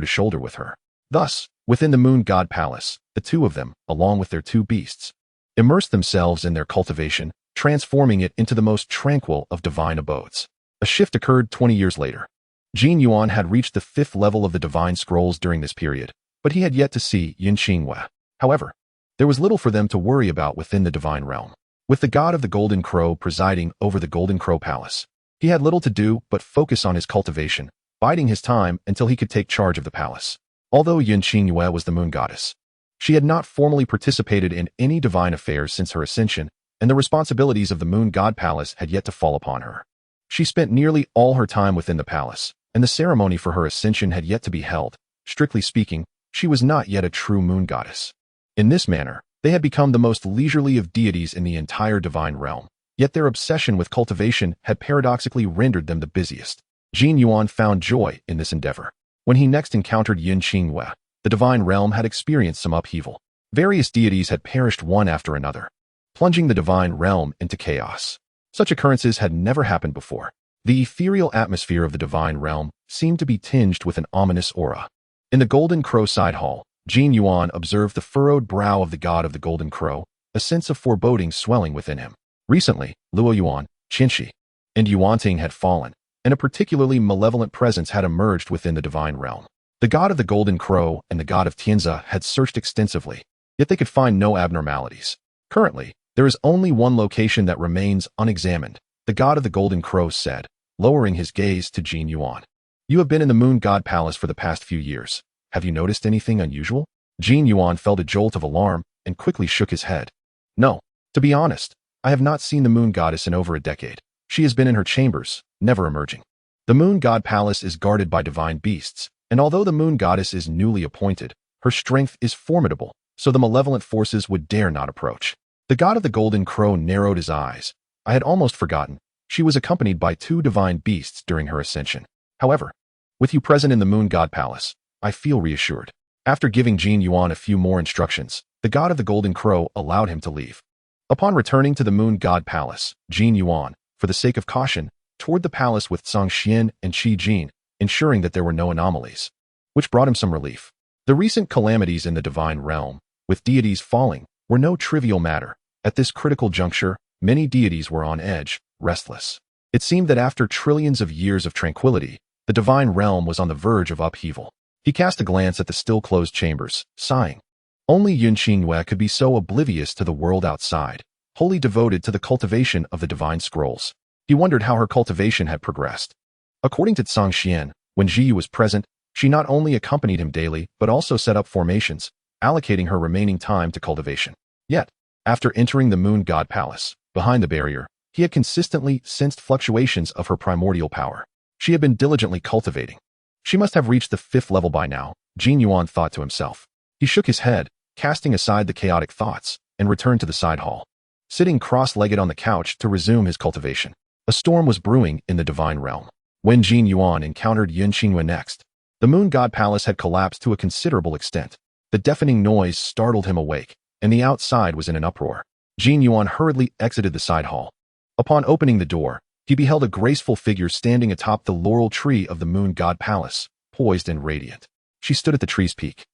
to shoulder with her. Thus, within the Moon God Palace, the two of them, along with their 2 beasts, immersed themselves in their cultivation, transforming it into the most tranquil of divine abodes. A shift occurred 20 years later. Jin Yuan had reached the 5th level of the divine scrolls during this period, but he had yet to see Yin Xinhua. However, there was little for them to worry about within the divine realm. With the god of the Golden Crow presiding over the Golden Crow Palace, he had little to do but focus on his cultivation, biding his time until he could take charge of the palace. Although Yin Xinhua was the moon goddess, she had not formally participated in any divine affairs since her ascension, and the responsibilities of the moon god palace had yet to fall upon her. She spent nearly all her time within the palace, and the ceremony for her ascension had yet to be held. Strictly speaking, she was not yet a true moon goddess. In this manner, they had become the most leisurely of deities in the entire divine realm, yet their obsession with cultivation had paradoxically rendered them the busiest. Jin Yuan found joy in this endeavor. When he next encountered Yin Xinhua, the divine realm had experienced some upheaval. Various deities had perished one after another, plunging the divine realm into chaos. Such occurrences had never happened before. The ethereal atmosphere of the divine realm seemed to be tinged with an ominous aura. In the Golden Crow side hall, Jin Yuan observed the furrowed brow of the god of the Golden Crow, a sense of foreboding swelling within him. Recently, Luo Yuan, Qinshi, and Yuanting had fallen, and a particularly malevolent presence had emerged within the divine realm. The god of the Golden Crow and the god of Tianza had searched extensively, yet they could find no abnormalities. Currently, there is only one location that remains unexamined, the god of the Golden Crow said, lowering his gaze to Jin Yuan. You have been in the Moon God Palace for the past few years. Have you noticed anything unusual? Jin Yuan felt a jolt of alarm and quickly shook his head. No, to be honest, I have not seen the Moon Goddess in over a decade. She has been in her chambers, never emerging. The Moon God Palace is guarded by divine beasts, and although the Moon Goddess is newly appointed, her strength is formidable, so the malevolent forces would dare not approach. The god of the Golden Crow narrowed his eyes. I had almost forgotten. She was accompanied by 2 divine beasts during her ascension. However, with you present in the Moon God Palace, I feel reassured. After giving Jin Yuan a few more instructions, the god of the Golden Crow allowed him to leave. Upon returning to the Moon God Palace, Jin Yuan, for the sake of caution, toured the palace with Song Xian and Qi Jin, ensuring that there were no anomalies, which brought him some relief. The recent calamities in the divine realm, with deities falling, were no trivial matter. At this critical juncture, many deities were on edge, restless. It seemed that after trillions of years of tranquility, the divine realm was on the verge of upheaval. He cast a glance at the still-closed chambers, sighing. Only Yin Xinhua could be so oblivious to the world outside, wholly devoted to the cultivation of the divine scrolls. He wondered how her cultivation had progressed. According to Song Xian, when Ji was present, she not only accompanied him daily but also set up formations, allocating her remaining time to cultivation. Yet, after entering the Moon God Palace, behind the barrier, he had consistently sensed fluctuations of her primordial power. She had been diligently cultivating. She must have reached the 5th level by now, Jin Yuan thought to himself. He shook his head, casting aside the chaotic thoughts, and returned to the side hall. Sitting cross-legged on the couch to resume his cultivation, a storm was brewing in the divine realm. When Jin Yuan encountered Yin Xinhua next, the Moon God Palace had collapsed to a considerable extent. The deafening noise startled him awake, and the outside was in an uproar. Jin Yuan hurriedly exited the side hall. Upon opening the door, he beheld a graceful figure standing atop the laurel tree of the Moon God Palace, poised and radiant. She stood at the tree's peak,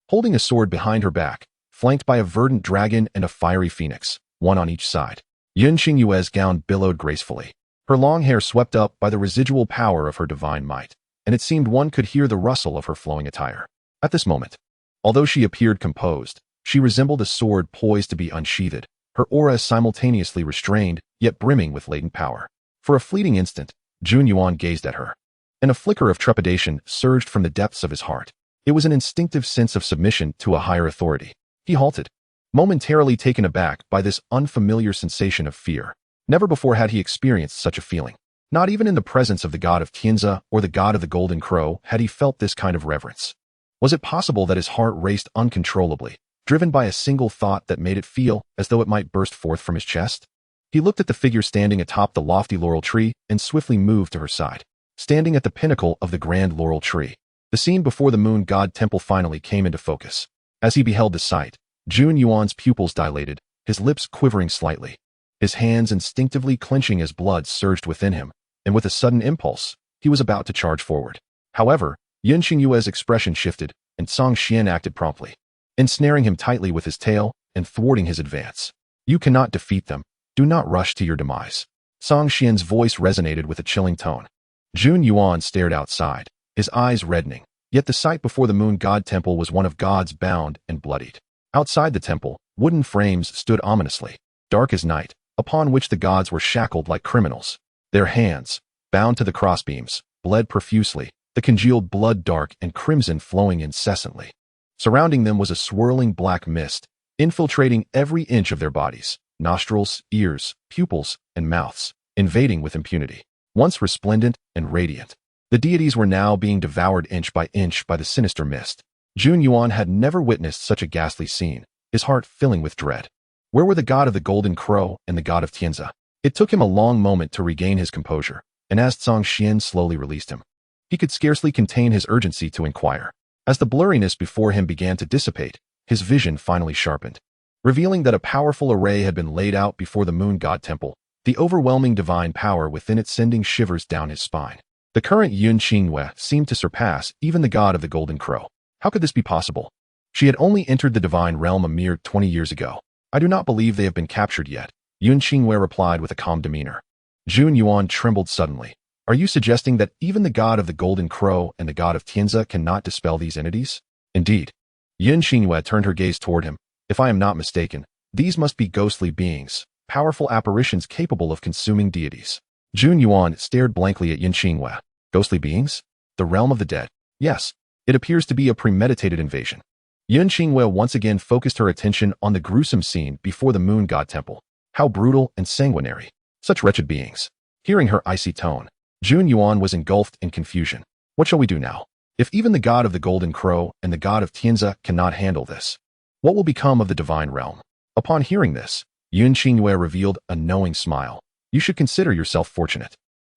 holding a sword behind her back, flanked by a verdant dragon and a fiery phoenix, one on each side. Yin Xinghua's gown billowed gracefully, her long hair swept up by the residual power of her divine might, and it seemed one could hear the rustle of her flowing attire. At this moment, although she appeared composed, she resembled a sword poised to be unsheathed, her aura simultaneously restrained, yet brimming with latent power. For a fleeting instant, Jun Yuan gazed at her, and a flicker of trepidation surged from the depths of his heart. It was an instinctive sense of submission to a higher authority. He halted, momentarily taken aback by this unfamiliar sensation of fear. Never before had he experienced such a feeling. Not even in the presence of the god of Tianza or the god of the Golden Crow had he felt this kind of reverence. Was it possible that his heart raced uncontrollably, driven by a single thought that made it feel as though it might burst forth from his chest? He looked at the figure standing atop the lofty laurel tree and swiftly moved to her side. Standing at the pinnacle of the grand laurel tree, the scene before the Moon God Temple finally came into focus. As he beheld the sight, Jun Yuan's pupils dilated, his lips quivering slightly, his hands instinctively clenching as blood surged within him, and with a sudden impulse, he was about to charge forward. However, Yin Xingyue's expression shifted, and Song Xian acted promptly, ensnaring him tightly with his tail and thwarting his advance. You cannot defeat them. Do not rush to your demise. Song Xian's voice resonated with a chilling tone. Jun Yuan stared outside, his eyes reddening. Yet the sight before the moon god temple was one of gods bound and bloodied. Outside the temple, wooden frames stood ominously, dark as night, upon which the gods were shackled like criminals. Their hands, bound to the crossbeams, bled profusely, the congealed blood dark and crimson flowing incessantly. Surrounding them was a swirling black mist, infiltrating every inch of their bodies, nostrils, ears, pupils, and mouths, invading with impunity. Once resplendent and radiant, the deities were now being devoured inch by the sinister mist. Jun Yuan had never witnessed such a ghastly scene, his heart filling with dread. Where were the god of the Golden Crow and the god of Tianxia? It took him a long moment to regain his composure, and as Xianxian slowly released him, he could scarcely contain his urgency to inquire. As the blurriness before him began to dissipate, his vision finally sharpened, revealing that a powerful array had been laid out before the moon god temple, the overwhelming divine power within it sending shivers down his spine. The current Yun Qingyue seemed to surpass even the god of the Golden Crow. How could this be possible? She had only entered the divine realm a mere 20 years ago. I do not believe they have been captured yet, Yun Qingyue replied with a calm demeanor. Jun Yuan trembled suddenly. Are you suggesting that even the god of the Golden Crow and the god of Tianxia cannot dispel these entities? Indeed. Yun Qingyue turned her gaze toward him. If I am not mistaken, these must be ghostly beings, powerful apparitions capable of consuming deities. Jun Yuan stared blankly at Yun Qingyue. Ghostly beings? The realm of the dead? Yes. It appears to be a premeditated invasion. Yun Qingyue once again focused her attention on the gruesome scene before the moon god temple. How brutal and sanguinary. Such wretched beings. Hearing her icy tone, Jun Yuan was engulfed in confusion. What shall we do now? If even the god of the Golden Crow and the god of Tianxia cannot handle this, what will become of the divine realm? Upon hearing this, Yun Qingyue revealed a knowing smile. You should consider yourself fortunate.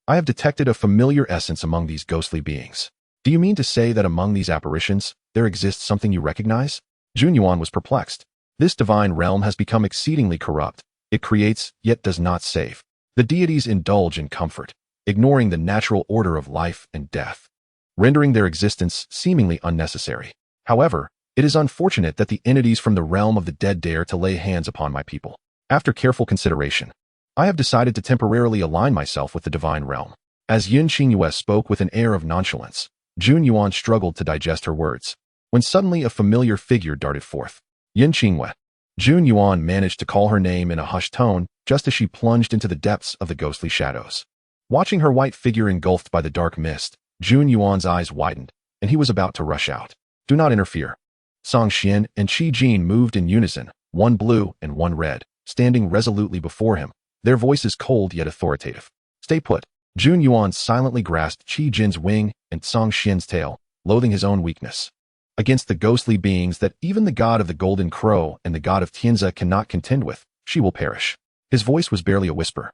I have detected a familiar essence among these ghostly beings. Do you mean to say that among these apparitions, there exists something you recognize? Jun Yuan was perplexed. This divine realm has become exceedingly corrupt. It creates, yet does not save. The deities indulge in comfort, ignoring the natural order of life and death, rendering their existence seemingly unnecessary. However, it is unfortunate that the entities from the realm of the dead dare to lay hands upon my people. After careful consideration, I have decided to temporarily align myself with the divine realm. As Yun Qingyue spoke with an air of nonchalance, Jun Yuan struggled to digest her words, when suddenly a familiar figure darted forth. Yun Qingyue. Jun Yuan managed to call her name in a hushed tone just as she plunged into the depths of the ghostly shadows. Watching her white figure engulfed by the dark mist, Jun Yuan's eyes widened, and he was about to rush out. Do not interfere. Song Xian and Qi Jin moved in unison, one blue and one red, standing resolutely before him, their voices cold yet authoritative. Stay put. Jun Yuan silently grasped Qi Jin's wing and Song Xian's tail, loathing his own weakness. Against the ghostly beings that even the god of the Golden Crow and the god of Tianxia cannot contend with, she will perish. His voice was barely a whisper,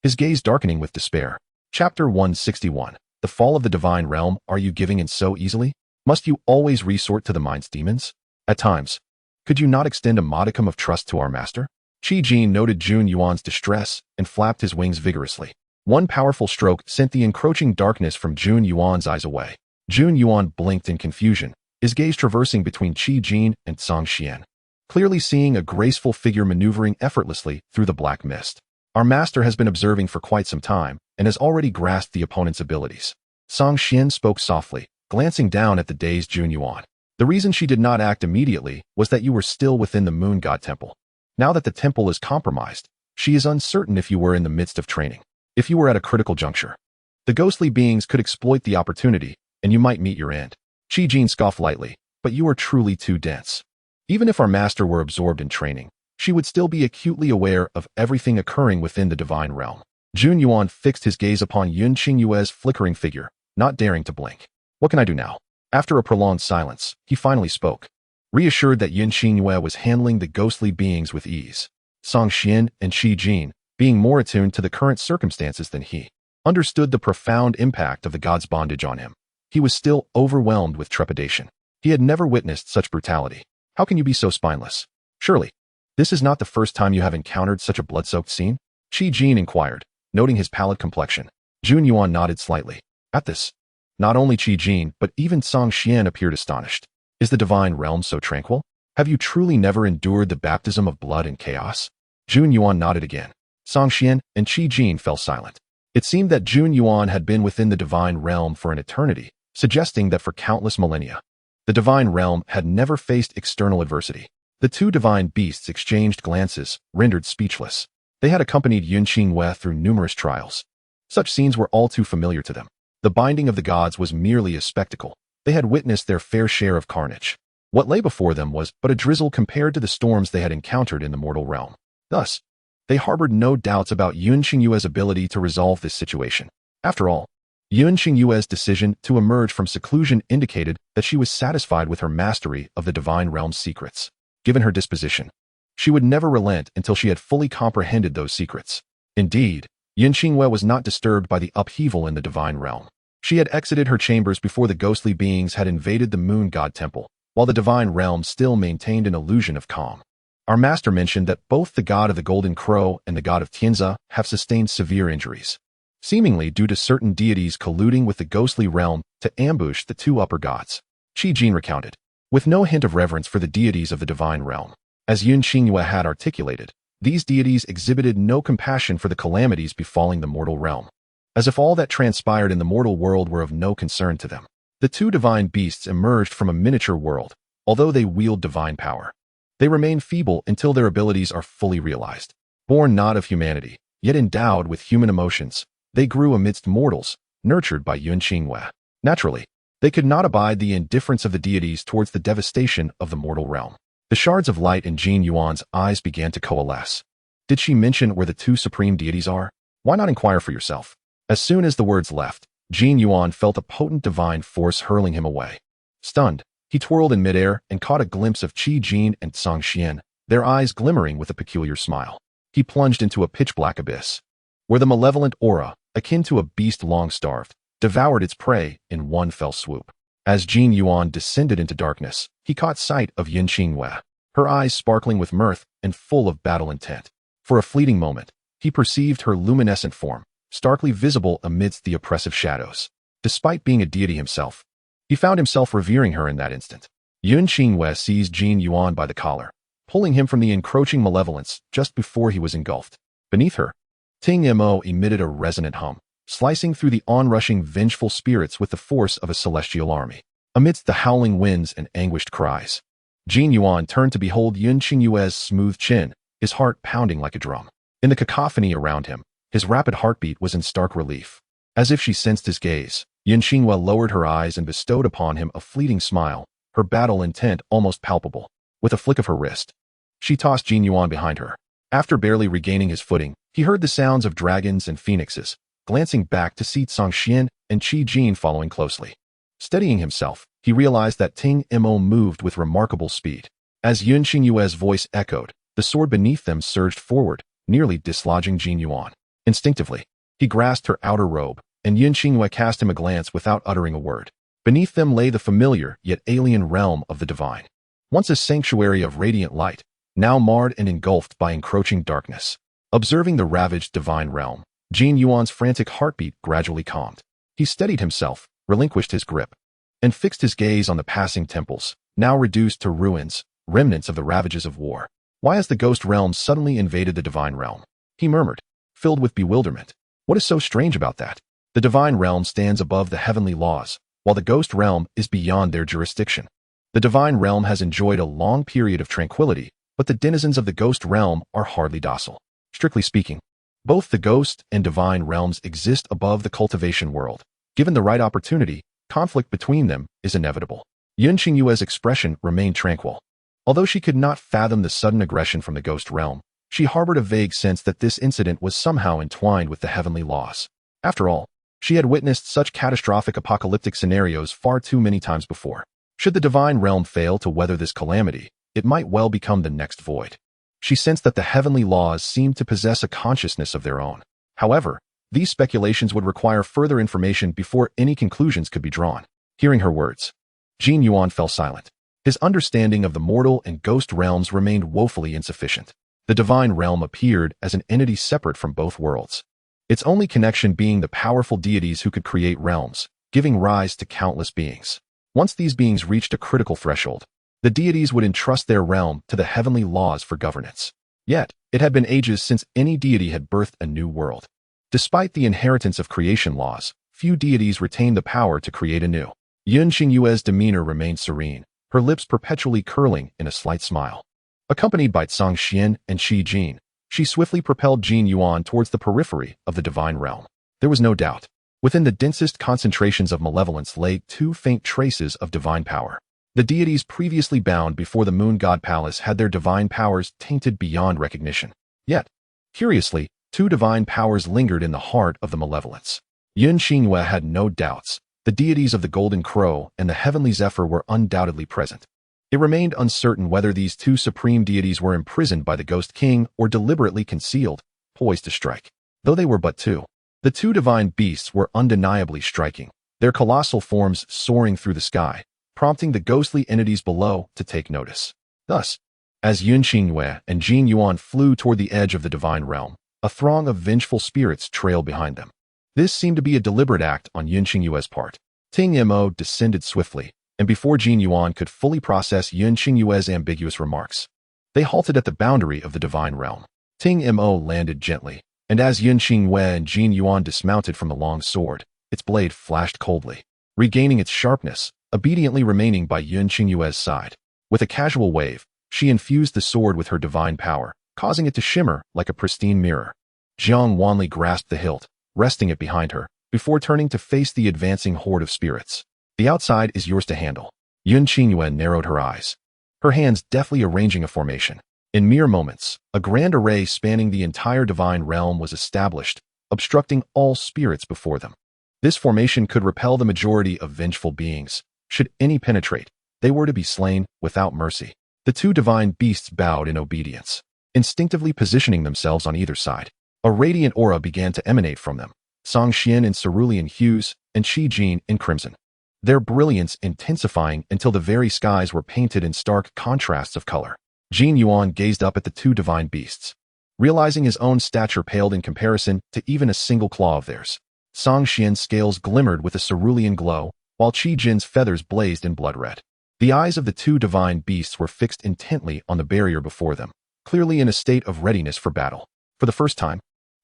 his gaze darkening with despair. Chapter 161. The Fall of the Divine Realm. Are you giving in so easily? Must you always resort to the mind's demons? At times, could you not extend a modicum of trust to our master? Qi Jin noted Jun Yuan's distress and flapped his wings vigorously. One powerful stroke sent the encroaching darkness from Jun Yuan's eyes away. Jun Yuan blinked in confusion, his gaze traversing between Qi Jin and Song Xian, clearly seeing a graceful figure maneuvering effortlessly through the black mist. Our master has been observing for quite some time and has already grasped the opponent's abilities. Song Xian spoke softly, glancing down at the dazed Jun Yuan. The reason she did not act immediately was that you were still within the moon god temple. Now that the temple is compromised, she is uncertain if you were in the midst of training. If you were at a critical juncture, the ghostly beings could exploit the opportunity, and you might meet your end. Qi Jin scoffed lightly, but you are truly too dense. Even if our master were absorbed in training, she would still be acutely aware of everything occurring within the divine realm. Jun Yuan fixed his gaze upon Yun Qingyue's flickering figure, not daring to blink. What can I do now? After a prolonged silence, he finally spoke, reassured that Yun Qingyue was handling the ghostly beings with ease. Song Xian and Qi Jin, being more attuned to the current circumstances than he, understood the profound impact of the god's bondage on him. He was still overwhelmed with trepidation. He had never witnessed such brutality. How can you be so spineless? Surely, this is not the first time you have encountered such a blood-soaked scene? Qi Jin inquired, noting his pallid complexion. Jun Yuan nodded slightly. At this, not only Qi Jin, but even Song Xian appeared astonished. Is the divine realm so tranquil? Have you truly never endured the baptism of blood and chaos? Jun Yuan nodded again. Song Xian and Qi Jin fell silent. It seemed that Jun Yuan had been within the divine realm for an eternity, suggesting that for countless millennia, the divine realm had never faced external adversity. The two divine beasts exchanged glances, rendered speechless. They had accompanied Yun Qingwei through numerous trials. Such scenes were all too familiar to them. The binding of the gods was merely a spectacle. They had witnessed their fair share of carnage. What lay before them was but a drizzle compared to the storms they had encountered in the mortal realm. Thus, they harbored no doubts about Yun Qingyue's ability to resolve this situation. After all, Yun Qingyue's decision to emerge from seclusion indicated that she was satisfied with her mastery of the divine realm's secrets. Given her disposition, she would never relent until she had fully comprehended those secrets. Indeed, Yun Qingyue was not disturbed by the upheaval in the divine realm. She had exited her chambers before the ghostly beings had invaded the moon god temple, while the divine realm still maintained an illusion of calm. Our master mentioned that both the god of the Golden Crow and the god of Tianxia have sustained severe injuries, seemingly due to certain deities colluding with the ghostly realm to ambush the two upper gods. Qi Jin recounted, with no hint of reverence for the deities of the divine realm. As Yun Qingyue had articulated, these deities exhibited no compassion for the calamities befalling the mortal realm, as if all that transpired in the mortal world were of no concern to them. The two divine beasts emerged from a miniature world, although they wield divine power. They remain feeble until their abilities are fully realized. Born not of humanity, yet endowed with human emotions, they grew amidst mortals, nurtured by Yun Qingyue. Naturally, they could not abide the indifference of the deities towards the devastation of the mortal realm. The shards of light in Jin Yuan's eyes began to coalesce. Did she mention where the two supreme deities are? Why not inquire for yourself? As soon as the words left, Jin Yuan felt a potent divine force hurling him away. Stunned, he twirled in midair and caught a glimpse of Qi Jin and Song Xian, their eyes glimmering with a peculiar smile. He plunged into a pitch-black abyss, where the malevolent aura, akin to a beast long-starved, devoured its prey in one fell swoop. As Jin Yuan descended into darkness, he caught sight of Yun Qingyue, her eyes sparkling with mirth and full of battle intent. For a fleeting moment, he perceived her luminescent form, starkly visible amidst the oppressive shadows. Despite being a deity himself, he found himself revering her in that instant. Yun Qingyue seized Jin Yuan by the collar, pulling him from the encroaching malevolence just before he was engulfed. Beneath her, Ting Mo emitted a resonant hum, slicing through the onrushing vengeful spirits with the force of a celestial army. Amidst the howling winds and anguished cries, Jin Yuan turned to behold Yun Qingyue's smooth chin, his heart pounding like a drum. In the cacophony around him, his rapid heartbeat was in stark relief. As if she sensed his gaze, Yun Qingyue lowered her eyes and bestowed upon him a fleeting smile, her battle intent almost palpable. With a flick of her wrist, she tossed Jin Yuan behind her. After barely regaining his footing, he heard the sounds of dragons and phoenixes, glancing back to see Song Xian and Qi Jin following closely. Steadying himself, he realized that Ting Mo moved with remarkable speed. As Yun Qingyue's voice echoed, the sword beneath them surged forward, nearly dislodging Jin Yuan. Instinctively, he grasped her outer robe, and Yun Qingyue cast him a glance without uttering a word. Beneath them lay the familiar yet alien realm of the divine. Once a sanctuary of radiant light, now marred and engulfed by encroaching darkness. Observing the ravaged divine realm, Jin Yuan's frantic heartbeat gradually calmed. He steadied himself, relinquished his grip, and fixed his gaze on the passing temples, now reduced to ruins, remnants of the ravages of war. Why has the ghost realm suddenly invaded the divine realm? He murmured, filled with bewilderment. What is so strange about that? The divine realm stands above the heavenly laws, while the ghost realm is beyond their jurisdiction. The divine realm has enjoyed a long period of tranquility, but the denizens of the ghost realm are hardly docile. Strictly speaking, both the ghost and divine realms exist above the cultivation world. Given the right opportunity, conflict between them is inevitable. Yun Qingyue's expression remained tranquil. Although she could not fathom the sudden aggression from the ghost realm, she harbored a vague sense that this incident was somehow entwined with the heavenly laws. After all, she had witnessed such catastrophic apocalyptic scenarios far too many times before. Should the divine realm fail to weather this calamity, it might well become the next void. She sensed that the heavenly laws seemed to possess a consciousness of their own. However, these speculations would require further information before any conclusions could be drawn. Hearing her words, Jin Yuan fell silent. His understanding of the mortal and ghost realms remained woefully insufficient. The divine realm appeared as an entity separate from both worlds, its only connection being the powerful deities who could create realms, giving rise to countless beings. Once these beings reached a critical threshold, the deities would entrust their realm to the heavenly laws for governance. Yet, it had been ages since any deity had birthed a new world. Despite the inheritance of creation laws, few deities retain the power to create anew. Yun Xingyue's demeanor remained serene, her lips perpetually curling in a slight smile. Accompanied by Zhang Xian and Shi Jin, she swiftly propelled Jin Yuan towards the periphery of the divine realm. There was no doubt. Within the densest concentrations of malevolence lay two faint traces of divine power. The deities previously bound before the Moon God Palace had their divine powers tainted beyond recognition. Yet, curiously, two divine powers lingered in the heart of the malevolence. Yun Xingyue had no doubts. The deities of the Golden Crow and the Heavenly Zephyr were undoubtedly present. It remained uncertain whether these two supreme deities were imprisoned by the Ghost King or deliberately concealed, poised to strike. Though they were but two, the two divine beasts were undeniably striking, their colossal forms soaring through the sky, prompting the ghostly entities below to take notice. Thus, as Yun Xingyue and Jin Yuan flew toward the edge of the divine realm, a throng of vengeful spirits trailed behind them. This seemed to be a deliberate act on Yun Xingyue's part. Ting Mo descended swiftly, and before Jin Yuan could fully process Yun Xingyue's ambiguous remarks, they halted at the boundary of the divine realm. Ting Mo landed gently, and as Yun Xingyue and Jin Yuan dismounted from the long sword, its blade flashed coldly, regaining its sharpness, obediently remaining by Yun Xingyue's side. With a casual wave, she infused the sword with her divine power, causing it to shimmer like a pristine mirror. Jiang Wanli grasped the hilt, resting it behind her, before turning to face the advancing horde of spirits. The outside is yours to handle. Yun Xingyue narrowed her eyes, her hands deftly arranging a formation. In mere moments, a grand array spanning the entire divine realm was established, obstructing all spirits before them. This formation could repel the majority of vengeful beings. Should any penetrate, they were to be slain without mercy. The two divine beasts bowed in obedience, instinctively positioning themselves on either side. A radiant aura began to emanate from them, Zhang Xian in cerulean hues and Shi Jin in crimson, their brilliance intensifying until the very skies were painted in stark contrasts of color. Jin Yuan gazed up at the two divine beasts, realizing his own stature paled in comparison to even a single claw of theirs. Zhang Xian's scales glimmered with a cerulean glow, while Shi Jin's feathers blazed in blood red. The eyes of the two divine beasts were fixed intently on the barrier before them, clearly in a state of readiness for battle. For the first time,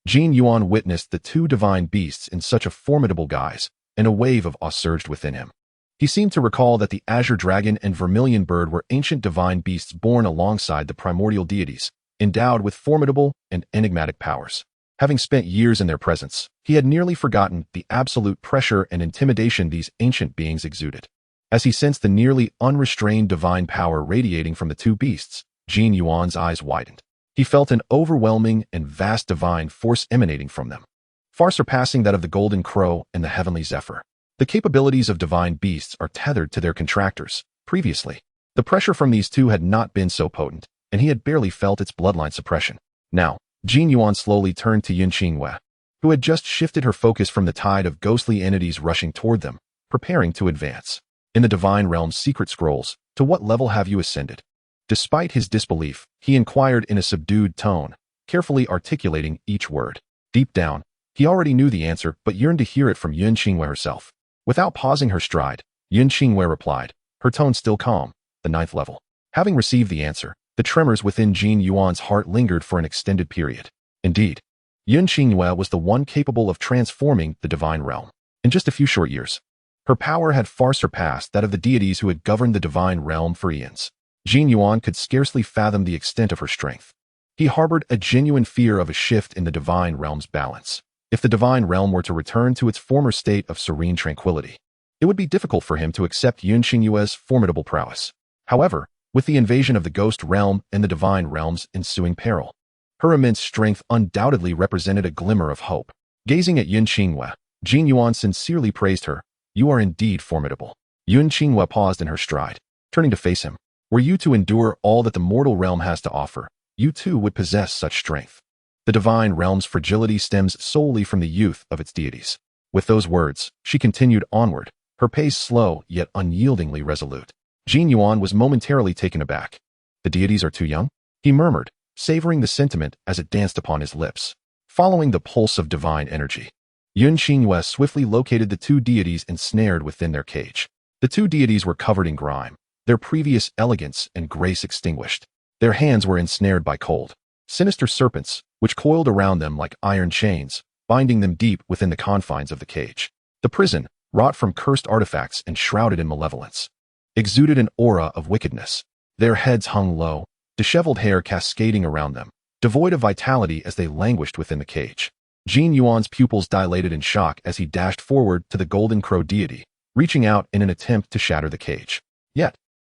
Jin Yuan witnessed the two divine beasts in such a formidable guise, and a wave of awe surged within him. He seemed to recall that the azure dragon and vermilion bird were ancient divine beasts born alongside the primordial deities, endowed with formidable and enigmatic powers. Having spent years in their presence, he had nearly forgotten the absolute pressure and intimidation these ancient beings exuded. As he sensed the nearly unrestrained divine power radiating from the two beasts, Jin Yuan's eyes widened. He felt an overwhelming and vast divine force emanating from them, far surpassing that of the Golden Crow and the Heavenly Zephyr. The capabilities of divine beasts are tethered to their contractors. Previously, the pressure from these two had not been so potent, and he had barely felt its bloodline suppression. Now, Jin Yuan slowly turned to Yun Xingyue, who had just shifted her focus from the tide of ghostly entities rushing toward them, preparing to advance. In the divine realm's secret scrolls, to what level have you ascended? Despite his disbelief, he inquired in a subdued tone, carefully articulating each word. Deep down, he already knew the answer but yearned to hear it from Yun Xingyue herself. Without pausing her stride, Yun Xingyue replied, her tone still calm, the 9th level. Having received the answer, the tremors within Jin Yuan's heart lingered for an extended period. Indeed, Yun Xingyue was the one capable of transforming the divine realm. In just a few short years, her power had far surpassed that of the deities who had governed the divine realm for eons. Jin Yuan could scarcely fathom the extent of her strength. He harbored a genuine fear of a shift in the divine realm's balance. If the divine realm were to return to its former state of serene tranquility, it would be difficult for him to accept Yun Xingyue's formidable prowess. However, with the invasion of the ghost realm and the divine realm's ensuing peril, her immense strength undoubtedly represented a glimmer of hope. Gazing at Yun Xingyue, Jin Yuan sincerely praised her. You are indeed formidable. Yun Xingyue paused in her stride, turning to face him. Were you to endure all that the mortal realm has to offer, you too would possess such strength. The divine realm's fragility stems solely from the youth of its deities. With those words, she continued onward, her pace slow yet unyieldingly resolute. Jin Yuan was momentarily taken aback. The deities are too young? He murmured, savoring the sentiment as it danced upon his lips. Following the pulse of divine energy, Yun Xingyue swiftly located the two deities ensnared within their cage. The two deities were covered in grime, their previous elegance and grace extinguished. Their hands were ensnared by cold, sinister serpents, which coiled around them like iron chains, binding them deep within the confines of the cage. The prison, wrought from cursed artifacts and shrouded in malevolence, exuded an aura of wickedness. Their heads hung low, disheveled hair cascading around them, devoid of vitality as they languished within the cage. Jin Yuan's pupils dilated in shock as he dashed forward to the golden crow deity, reaching out in an attempt to shatter the cage. Yet,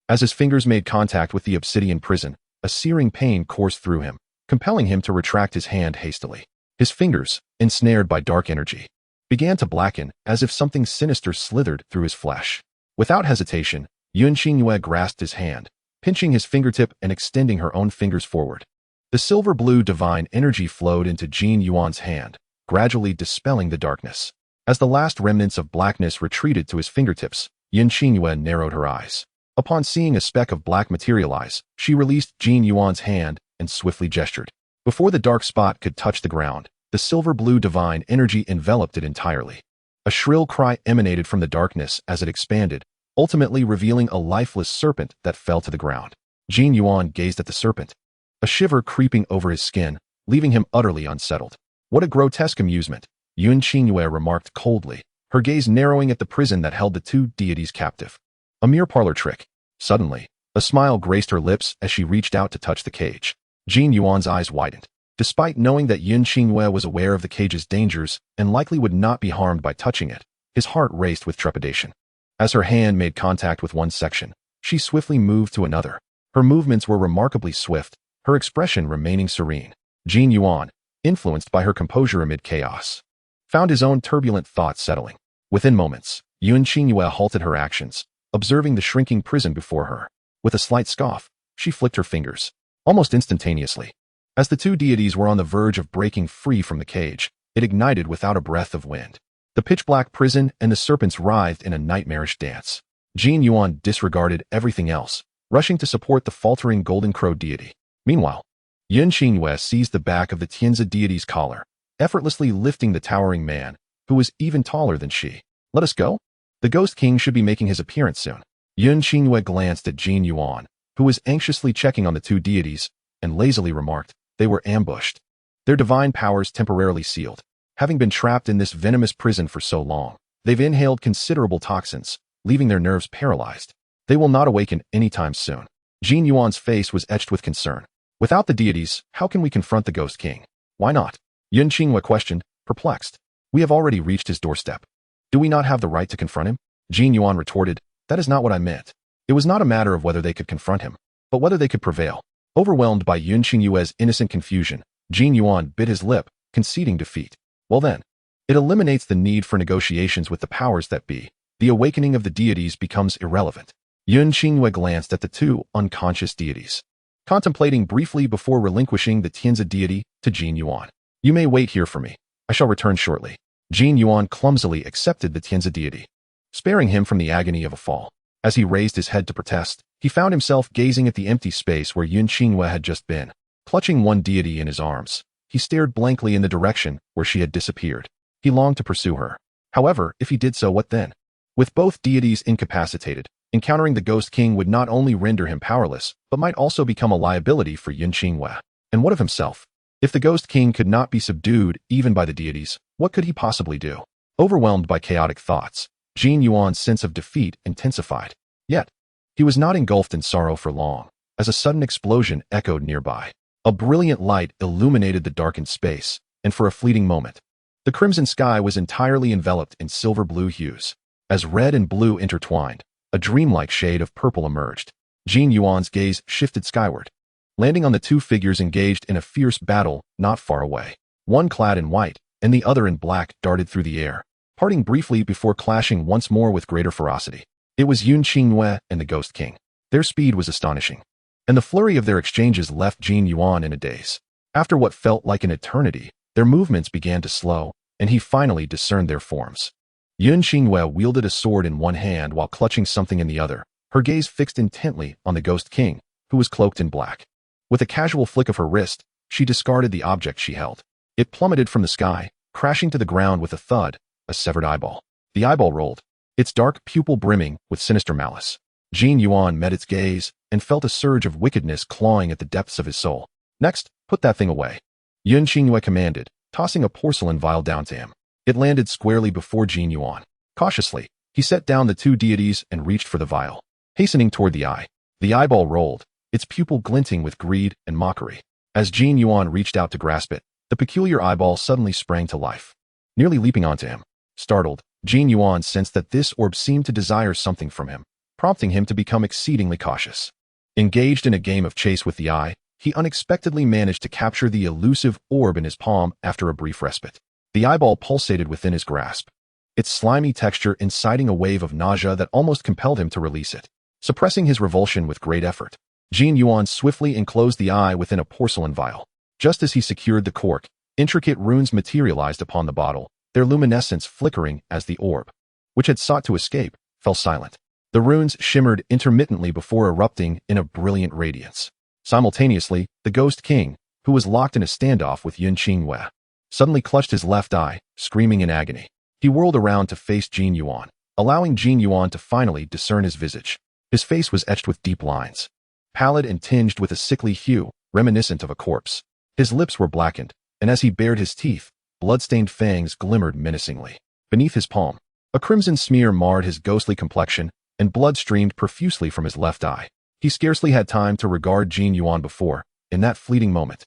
as his fingers made contact with the obsidian prison, a searing pain coursed through him, compelling him to retract his hand hastily. His fingers, ensnared by dark energy, began to blacken as if something sinister slithered through his flesh. Without hesitation, Yun Xingyue grasped his hand, pinching his fingertip and extending her own fingers forward. The silver-blue divine energy flowed into Jin Yuan's hand, gradually dispelling the darkness. As the last remnants of blackness retreated to his fingertips, Yun Xingyue narrowed her eyes. Upon seeing a speck of black materialize, she released Jin Yuan's hand and swiftly gestured. Before the dark spot could touch the ground, the silver-blue divine energy enveloped it entirely. A shrill cry emanated from the darkness as it expanded, ultimately revealing a lifeless serpent that fell to the ground. Jin Yuan gazed at the serpent, a shiver creeping over his skin, leaving him utterly unsettled. What a grotesque amusement, Yun Xingyue remarked coldly, her gaze narrowing at the prison that held the two deities captive. A mere parlor trick. Suddenly, a smile graced her lips as she reached out to touch the cage. Jin Yuan's eyes widened. Despite knowing that Yun Xingyue was aware of the cage's dangers and likely would not be harmed by touching it, his heart raced with trepidation. As her hand made contact with one section, she swiftly moved to another. Her movements were remarkably swift, her expression remaining serene. Jin Yuan, influenced by her composure amid chaos, found his own turbulent thoughts settling. Within moments, Yun Xingyue halted her actions, observing the shrinking prison before her. With a slight scoff, she flicked her fingers. Almost instantaneously, as the two deities were on the verge of breaking free from the cage, it ignited without a breath of wind. The pitch-black prison and the serpents writhed in a nightmarish dance. Jin Yuan disregarded everything else, rushing to support the faltering golden crow deity. Meanwhile, Yun Xingyue seized the back of the Tianzi deity's collar, effortlessly lifting the towering man, who was even taller than she. Let us go? The Ghost King should be making his appearance soon. Yun Xingyue glanced at Jin Yuan, who was anxiously checking on the two deities, and lazily remarked, they were ambushed. Their divine powers temporarily sealed. Having been trapped in this venomous prison for so long, they've inhaled considerable toxins, leaving their nerves paralyzed. They will not awaken anytime soon. Jin Yuan's face was etched with concern. Without the deities, how can we confront the Ghost King? Why not? Yun Xingyue questioned, perplexed. We have already reached his doorstep. Do we not have the right to confront him? Jin Yuan retorted, that is not what I meant. It was not a matter of whether they could confront him, but whether they could prevail. Overwhelmed by Yun Xingyue's innocent confusion, Jin Yuan bit his lip, conceding defeat. Well then, it eliminates the need for negotiations with the powers that be. The awakening of the deities becomes irrelevant. Yun Xingyue glanced at the two unconscious deities, contemplating briefly before relinquishing the Tianzi deity to Jin Yuan. You may wait here for me. I shall return shortly. Jin Yuan clumsily accepted the Tianzi deity, sparing him from the agony of a fall. As he raised his head to protest, he found himself gazing at the empty space where Yun Xingyue had just been. Clutching one deity in his arms, he stared blankly in the direction where she had disappeared. He longed to pursue her. However, if he did so, what then? With both deities incapacitated, encountering the Ghost King would not only render him powerless, but might also become a liability for Yun Xingyue. And what of himself? If the Ghost King could not be subdued even by the deities, what could he possibly do? Overwhelmed by chaotic thoughts, Jin Yuan's sense of defeat intensified. Yet, he was not engulfed in sorrow for long, as a sudden explosion echoed nearby. A brilliant light illuminated the darkened space, and for a fleeting moment, the crimson sky was entirely enveloped in silver-blue hues. As red and blue intertwined, a dreamlike shade of purple emerged. Jin Yuan's gaze shifted skyward, landing on the two figures engaged in a fierce battle not far away. One clad in white, and the other in black darted through the air, parting briefly before clashing once more with greater ferocity. It was Yun Xingyue and the Ghost King. Their speed was astonishing, and the flurry of their exchanges left Jin Yuan in a daze. After what felt like an eternity, their movements began to slow, and he finally discerned their forms. Yun Xingyue wielded a sword in one hand while clutching something in the other, her gaze fixed intently on the Ghost King, who was cloaked in black. With a casual flick of her wrist, she discarded the object she held. It plummeted from the sky, crashing to the ground with a thud, a severed eyeball. The eyeball rolled, its dark pupil brimming with sinister malice. Jin Yuan met its gaze and felt a surge of wickedness clawing at the depths of his soul. Next, put that thing away. Yun Xingyue commanded, tossing a porcelain vial down to him. It landed squarely before Jiang Yuan. Cautiously, he set down the two deities and reached for the vial, hastening toward the eye. The eyeball rolled, its pupil glinting with greed and mockery. As Jiang Yuan reached out to grasp it, the peculiar eyeball suddenly sprang to life, nearly leaping onto him. Startled, Jiang Yuan sensed that this orb seemed to desire something from him, prompting him to become exceedingly cautious. Engaged in a game of chase with the eye, he unexpectedly managed to capture the elusive orb in his palm after a brief respite. The eyeball pulsated within his grasp, its slimy texture inciting a wave of nausea that almost compelled him to release it. Suppressing his revulsion with great effort, Jiang Yuan swiftly enclosed the eye within a porcelain vial. Just as he secured the cork, intricate runes materialized upon the bottle, their luminescence flickering as the orb, which had sought to escape, fell silent. The runes shimmered intermittently before erupting in a brilliant radiance. Simultaneously, the Ghost King, who was locked in a standoff with Xianxiaaudiobooks, suddenly clutched his left eye, screaming in agony. He whirled around to face Jiang Yuan, allowing Jiang Yuan to finally discern his visage. His face was etched with deep lines, pallid and tinged with a sickly hue, reminiscent of a corpse. His lips were blackened, and as he bared his teeth, blood-stained fangs glimmered menacingly. Beneath his palm, a crimson smear marred his ghostly complexion, and blood streamed profusely from his left eye. He scarcely had time to regard Jiang Yuan before, in that fleeting moment,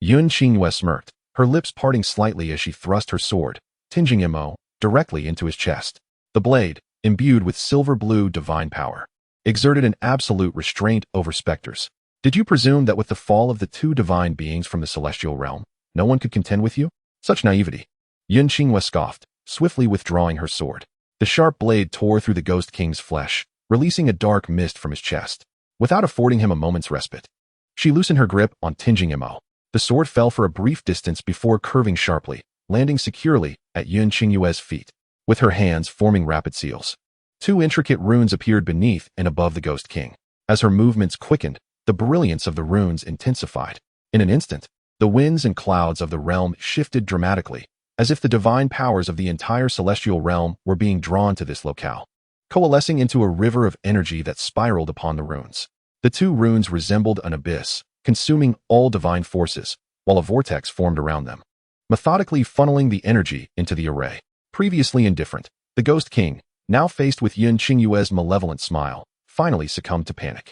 Xianxiaaudiobooks smirked, her lips parting slightly as she thrust her sword, tinging mo, directly into his chest. The blade, imbued with silver-blue divine power, exerted an absolute restraint over specters. Did you presume that with the fall of the two divine beings from the celestial realm, no one could contend with you? Such naivety. Xianxiaaudiobooks scoffed, swiftly withdrawing her sword. The sharp blade tore through the Ghost King's flesh, releasing a dark mist from his chest. Without affording him a moment's respite, she loosened her grip on tinging mo. The sword fell for a brief distance before curving sharply, landing securely at Xianxiaaudiobooks' feet. With her hands forming rapid seals, two intricate runes appeared beneath and above the Ghost King. As her movements quickened, the brilliance of the runes intensified. In an instant, the winds and clouds of the realm shifted dramatically, as if the divine powers of the entire celestial realm were being drawn to this locale, coalescing into a river of energy that spiraled upon the runes. The two runes resembled an abyss, consuming all divine forces, while a vortex formed around them, methodically funneling the energy into the array. Previously indifferent, the Ghost King, now faced with Xianxiaaudiobooks' malevolent smile, finally succumbed to panic.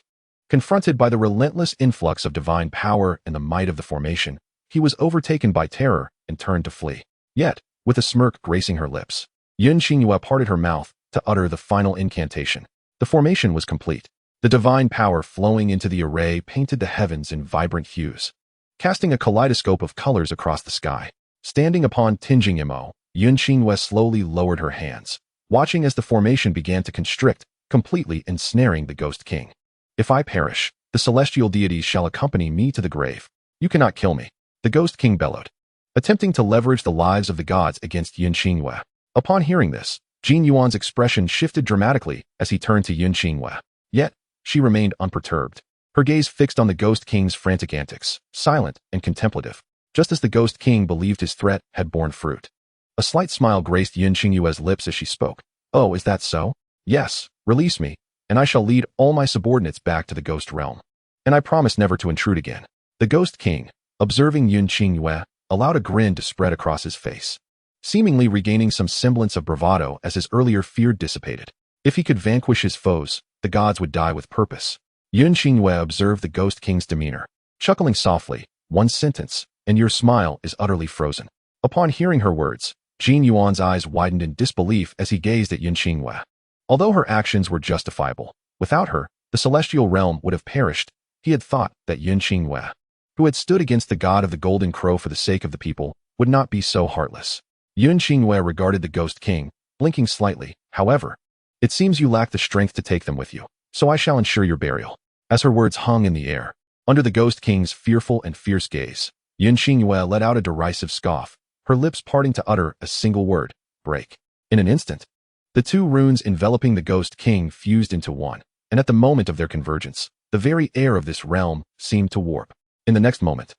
Confronted by the relentless influx of divine power and the might of the formation, he was overtaken by terror and turned to flee. Yet, with a smirk gracing her lips, Xianxiaaudiobooks parted her mouth to utter the final incantation. The formation was complete. The divine power flowing into the array painted the heavens in vibrant hues, casting a kaleidoscope of colors across the sky. Standing upon tinging mo, Xianxiaaudiobooks slowly lowered her hands, watching as the formation began to constrict, completely ensnaring the Ghost King. If I perish, the celestial deities shall accompany me to the grave. You cannot kill me, the Ghost King bellowed, attempting to leverage the lives of the gods against Xianxiaaudiobooks. Upon hearing this, Jiang Yuan's expression shifted dramatically as he turned to Xianxiaaudiobooks. Yet, she remained unperturbed, her gaze fixed on the Ghost King's frantic antics, silent and contemplative, just as the Ghost King believed his threat had borne fruit. A slight smile graced Xianxiaaudiobooks' lips as she spoke. Oh, is that so? Yes, release me, and I shall lead all my subordinates back to the ghost realm. And I promise never to intrude again. The Ghost King, observing Xianxiaaudiobooks, allowed a grin to spread across his face, seemingly regaining some semblance of bravado as his earlier fear dissipated. If he could vanquish his foes, the gods would die with purpose. Xianxiaaudiobooks observed the Ghost King's demeanor, chuckling softly. One sentence, and your smile is utterly frozen. Upon hearing her words, Jiang Yuan's eyes widened in disbelief as he gazed at Xianxiaaudiobooks. Although her actions were justifiable, without her, the celestial realm would have perished. He had thought that Xianxiaaudiobooks, who had stood against the god of the Golden Crow for the sake of the people, would not be so heartless. Xianxiaaudiobooks regarded the Ghost King, blinking slightly. However, it seems you lack the strength to take them with you, so I shall ensure your burial. As her words hung in the air, under the Ghost King's fearful and fierce gaze, Xianxiaaudiobooks let out a derisive scoff, her lips parting to utter a single word: break. In an instant, the two runes enveloping the Ghost King fused into one, and at the moment of their convergence, the very air of this realm seemed to warp. In the next moment,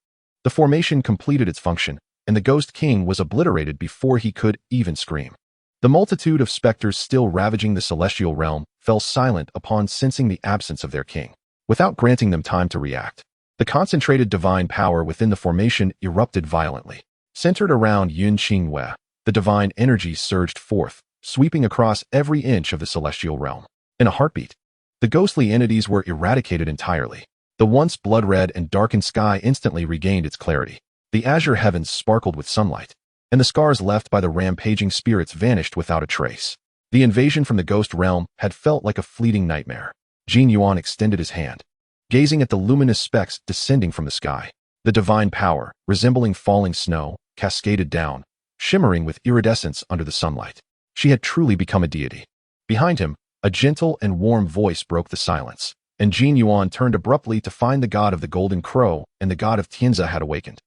the formation completed its function, and the Ghost King was obliterated before he could even scream. The multitude of specters still ravaging the celestial realm fell silent upon sensing the absence of their king. Without granting them time to react, the concentrated divine power within the formation erupted violently, Centered around Yun Qingyue, the divine energy surged forth, sweeping across every inch of the celestial realm. In a heartbeat, the ghostly entities were eradicated entirely. The once blood-red and darkened sky instantly regained its clarity. The azure heavens sparkled with sunlight, and the scars left by the rampaging spirits vanished without a trace. The invasion from the ghost realm had felt like a fleeting nightmare. Jin Yuan extended his hand, gazing at the luminous specks descending from the sky. The divine power, resembling falling snow, cascaded down, shimmering with iridescence under the sunlight. She had truly become a deity. Behind him, a gentle and warm voice broke the silence, and Jin Yuan turned abruptly to find the god of the Golden Crow and the god of Tianzi had awakened.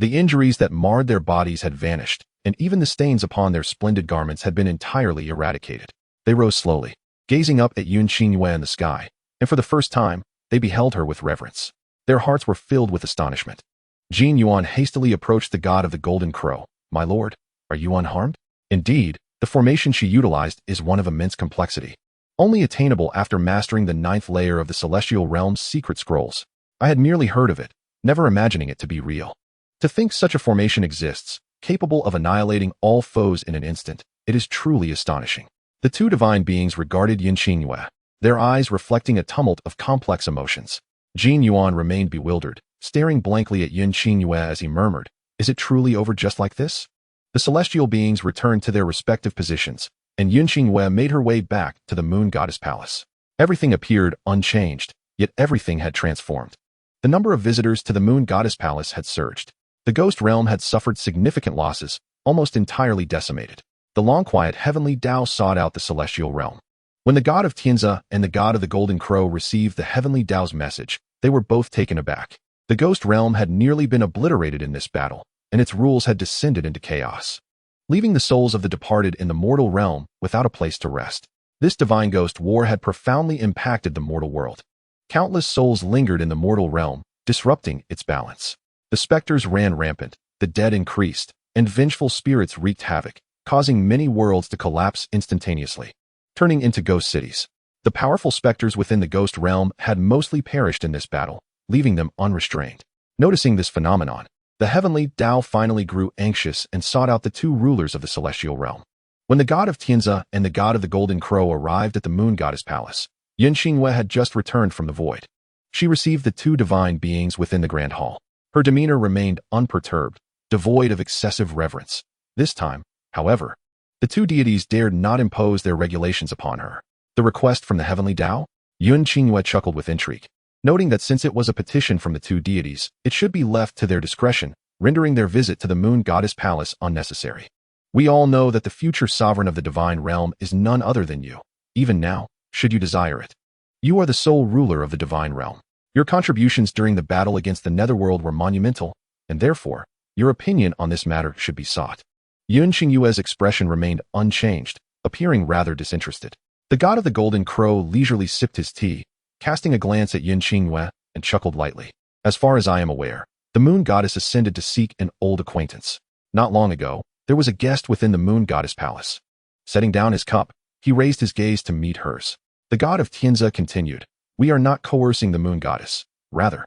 The injuries that marred their bodies had vanished, and even the stains upon their splendid garments had been entirely eradicated. They rose slowly, gazing up at Yun Qingyue in the sky, and for the first time, they beheld her with reverence. Their hearts were filled with astonishment. Jin Yuan hastily approached the god of the Golden Crow. "My lord, are you unharmed?" Indeed, the formation she utilized is one of immense complexity, only attainable after mastering the 9th layer of the celestial realm's secret scrolls. I had merely heard of it, never imagining it to be real. To think such a formation exists, capable of annihilating all foes in an instant, it is truly astonishing. The two divine beings regarded Yun Qingyue, their eyes reflecting a tumult of complex emotions. Jin Yuan remained bewildered, staring blankly at Yun Qingyue as he murmured, "Is it truly over just like this?" The celestial beings returned to their respective positions, and Yun Qingyue made her way back to the Moon Goddess Palace. Everything appeared unchanged, yet everything had transformed. The number of visitors to the Moon Goddess Palace had surged. The ghost realm had suffered significant losses, almost entirely decimated. The long-quiet Heavenly Dao sought out the celestial realm. When the god of Tianzi and the god of the Golden Crow received the Heavenly Dao's message, they were both taken aback. The ghost realm had nearly been obliterated in this battle, and its rules had descended into chaos, leaving the souls of the departed in the mortal realm without a place to rest. This divine ghost war had profoundly impacted the mortal world. Countless souls lingered in the mortal realm, disrupting its balance. The specters ran rampant, the dead increased, and vengeful spirits wreaked havoc, causing many worlds to collapse instantaneously, turning into ghost cities. The powerful specters within the ghost realm had mostly perished in this battle, leaving them unrestrained. Noticing this phenomenon, the Heavenly Dao finally grew anxious and sought out the two rulers of the celestial realm. When the god of Tianzi and the god of the Golden Crow arrived at the Moon Goddess Palace, Yun Qingyue had just returned from the void. She received the two divine beings within the grand hall. Her demeanor remained unperturbed, devoid of excessive reverence. This time, however, the two deities dared not impose their regulations upon her. The request from the Heavenly Dao? Yun Qingyue chuckled with intrigue, noting that since it was a petition from the two deities, it should be left to their discretion, rendering their visit to the Moon Goddess Palace unnecessary. We all know that the future sovereign of the divine realm is none other than you. Even now, should you desire it, you are the sole ruler of the divine realm. Your contributions during the battle against the Netherworld were monumental, and therefore, your opinion on this matter should be sought. Yun Qingyue's expression remained unchanged, appearing rather disinterested. The god of the Golden Crow leisurely sipped his tea, casting a glance at Yun Qingyue, and chuckled lightly. As far as I am aware, the Moon Goddess ascended to seek an old acquaintance. Not long ago, there was a guest within the Moon Goddess Palace. Setting down his cup, he raised his gaze to meet hers. The god of Tianzi continued, "We are not coercing the Moon Goddess. Rather,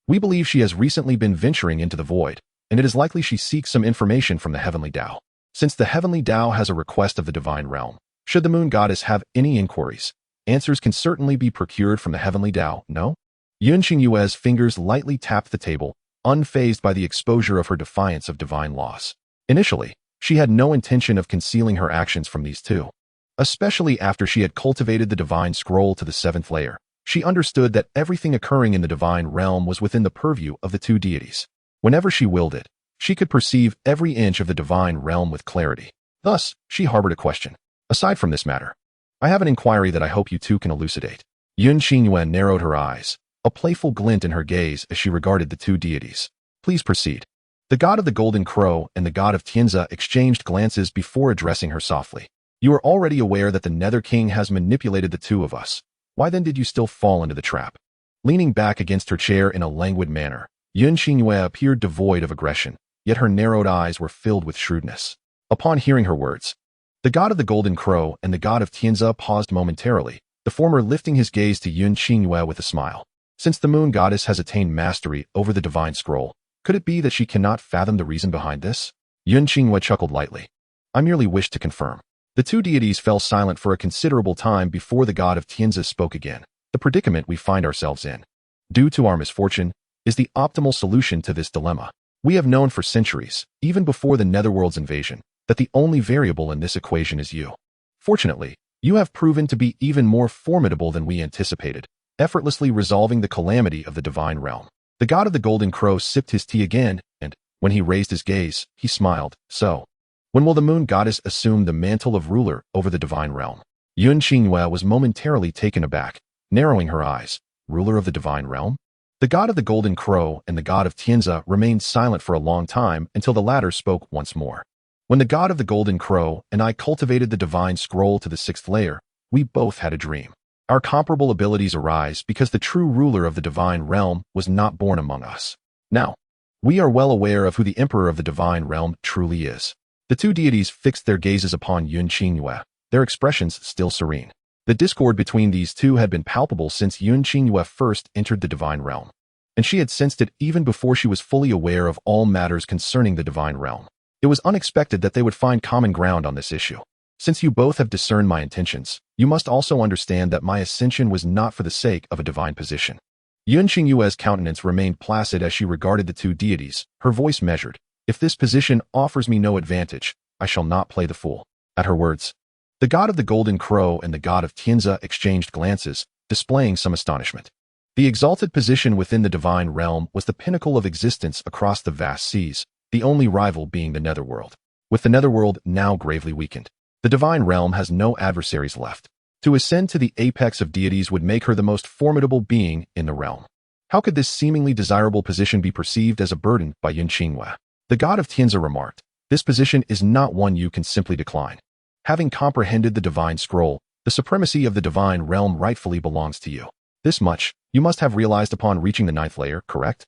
we believe she has recently been venturing into the void, and it is likely she seeks some information from the Heavenly Dao. Since the Heavenly Dao has a request of the divine realm, should the Moon Goddess have any inquiries, answers can certainly be procured from the Heavenly Dao, no?" Yun Qingyue's fingers lightly tapped the table, unfazed by the exposure of her defiance of divine laws. Initially, she had no intention of concealing her actions from these two. Especially after she had cultivated the divine scroll to the 7th layer, she understood that everything occurring in the divine realm was within the purview of the two deities. Whenever she willed it, she could perceive every inch of the divine realm with clarity. Thus, she harbored a question. Aside from this matter, I have an inquiry that I hope you two can elucidate. Yun Qingyue narrowed her eyes, a playful glint in her gaze as she regarded the two deities. Please proceed. The god of the Golden Crow and the god of Tianzi exchanged glances before addressing her softly. You are already aware that the Nether King has manipulated the two of us. Why then did you still fall into the trap? Leaning back against her chair in a languid manner, Yun Qingyue appeared devoid of aggression, yet her narrowed eyes were filled with shrewdness. Upon hearing her words, the god of the Golden Crow and the god of Tianzi paused momentarily, the former lifting his gaze to Yun Qingyue with a smile. Since the Moon Goddess has attained mastery over the divine scroll, could it be that she cannot fathom the reason behind this? Yun Qinghua chuckled lightly. I merely wished to confirm. The two deities fell silent for a considerable time before the god of Tianzi spoke again. The predicament we find ourselves in, due to our misfortune, is the optimal solution to this dilemma. We have known for centuries, even before the Netherworld's invasion, that the only variable in this equation is you. Fortunately, you have proven to be even more formidable than we anticipated, effortlessly resolving the calamity of the divine realm. The god of the Golden Crow sipped his tea again, and, when he raised his gaze, he smiled. So, when will the moon goddess assume the mantle of ruler over the divine realm? Yun Qinghua was momentarily taken aback, narrowing her eyes. Ruler of the divine realm? The god of the Golden Crow and the god of Tianzi remained silent for a long time until the latter spoke once more. When the god of the Golden Crow and I cultivated the divine scroll to the 6th layer, we both had a dream. Our comparable abilities arise because the true ruler of the divine realm was not born among us. Now, we are well aware of who the emperor of the divine realm truly is. The two deities fixed their gazes upon Yun Qinghua, their expressions still serene. The discord between these two had been palpable since Yun Qinghua first entered the divine realm, and she had sensed it even before she was fully aware of all matters concerning the divine realm. It was unexpected that they would find common ground on this issue. Since you both have discerned my intentions, you must also understand that my ascension was not for the sake of a divine position. Yun Qinghua's countenance remained placid as she regarded the two deities, her voice measured. If this position offers me no advantage, I shall not play the fool. At her words, the god of the Golden Crow and the god of Tianzi exchanged glances, displaying some astonishment. The exalted position within the divine realm was the pinnacle of existence across the vast seas, the only rival being the Netherworld. With the Netherworld now gravely weakened, the divine realm has no adversaries left. To ascend to the apex of deities would make her the most formidable being in the realm. How could this seemingly desirable position be perceived as a burden by Yun Qinghua? The god of Tianzi remarked, this position is not one you can simply decline. Having comprehended the divine scroll, the supremacy of the divine realm rightfully belongs to you. This much, you must have realized upon reaching the 9th layer, correct?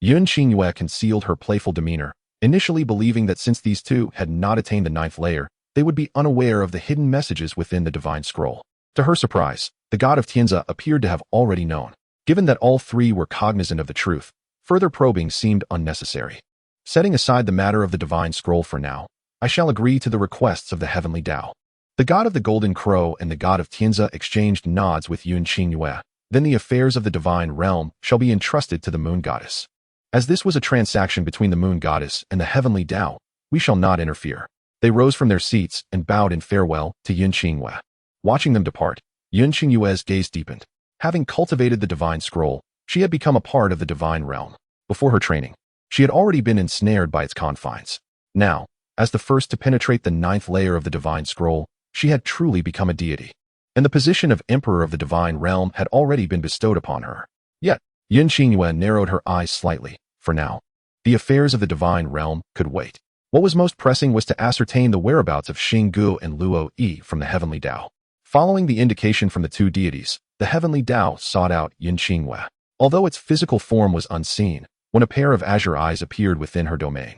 Yun Qinghua concealed her playful demeanor, initially believing that since these two had not attained the 9th layer, they would be unaware of the hidden messages within the divine scroll. To her surprise, the god of Tianzi appeared to have already known. Given that all three were cognizant of the truth, further probing seemed unnecessary. Setting aside the matter of the divine scroll for now, I shall agree to the requests of the Heavenly Dao. The god of the Golden Crow and the god of Tianzi exchanged nods with Yun Qinghua. Then the affairs of the divine realm shall be entrusted to the moon goddess. As this was a transaction between the moon goddess and the Heavenly Dao, we shall not interfere. They rose from their seats and bowed in farewell to Yun Qinghua. Watching them depart, Yun Qinghua's gaze deepened. Having cultivated the divine scroll, she had become a part of the divine realm. Before her training, she had already been ensnared by its confines. Now, as the first to penetrate the 9th layer of the divine scroll, she had truly become a deity, and the position of emperor of the divine realm had already been bestowed upon her. Yet, Yun Qinghua narrowed her eyes slightly. For now, the affairs of the divine realm could wait. What was most pressing was to ascertain the whereabouts of Xinggu and Luo Yi from the Heavenly Dao. Following the indication from the two deities, the Heavenly Dao sought out Yun Qinghua. Although its physical form was unseen, when a pair of azure eyes appeared within her domain,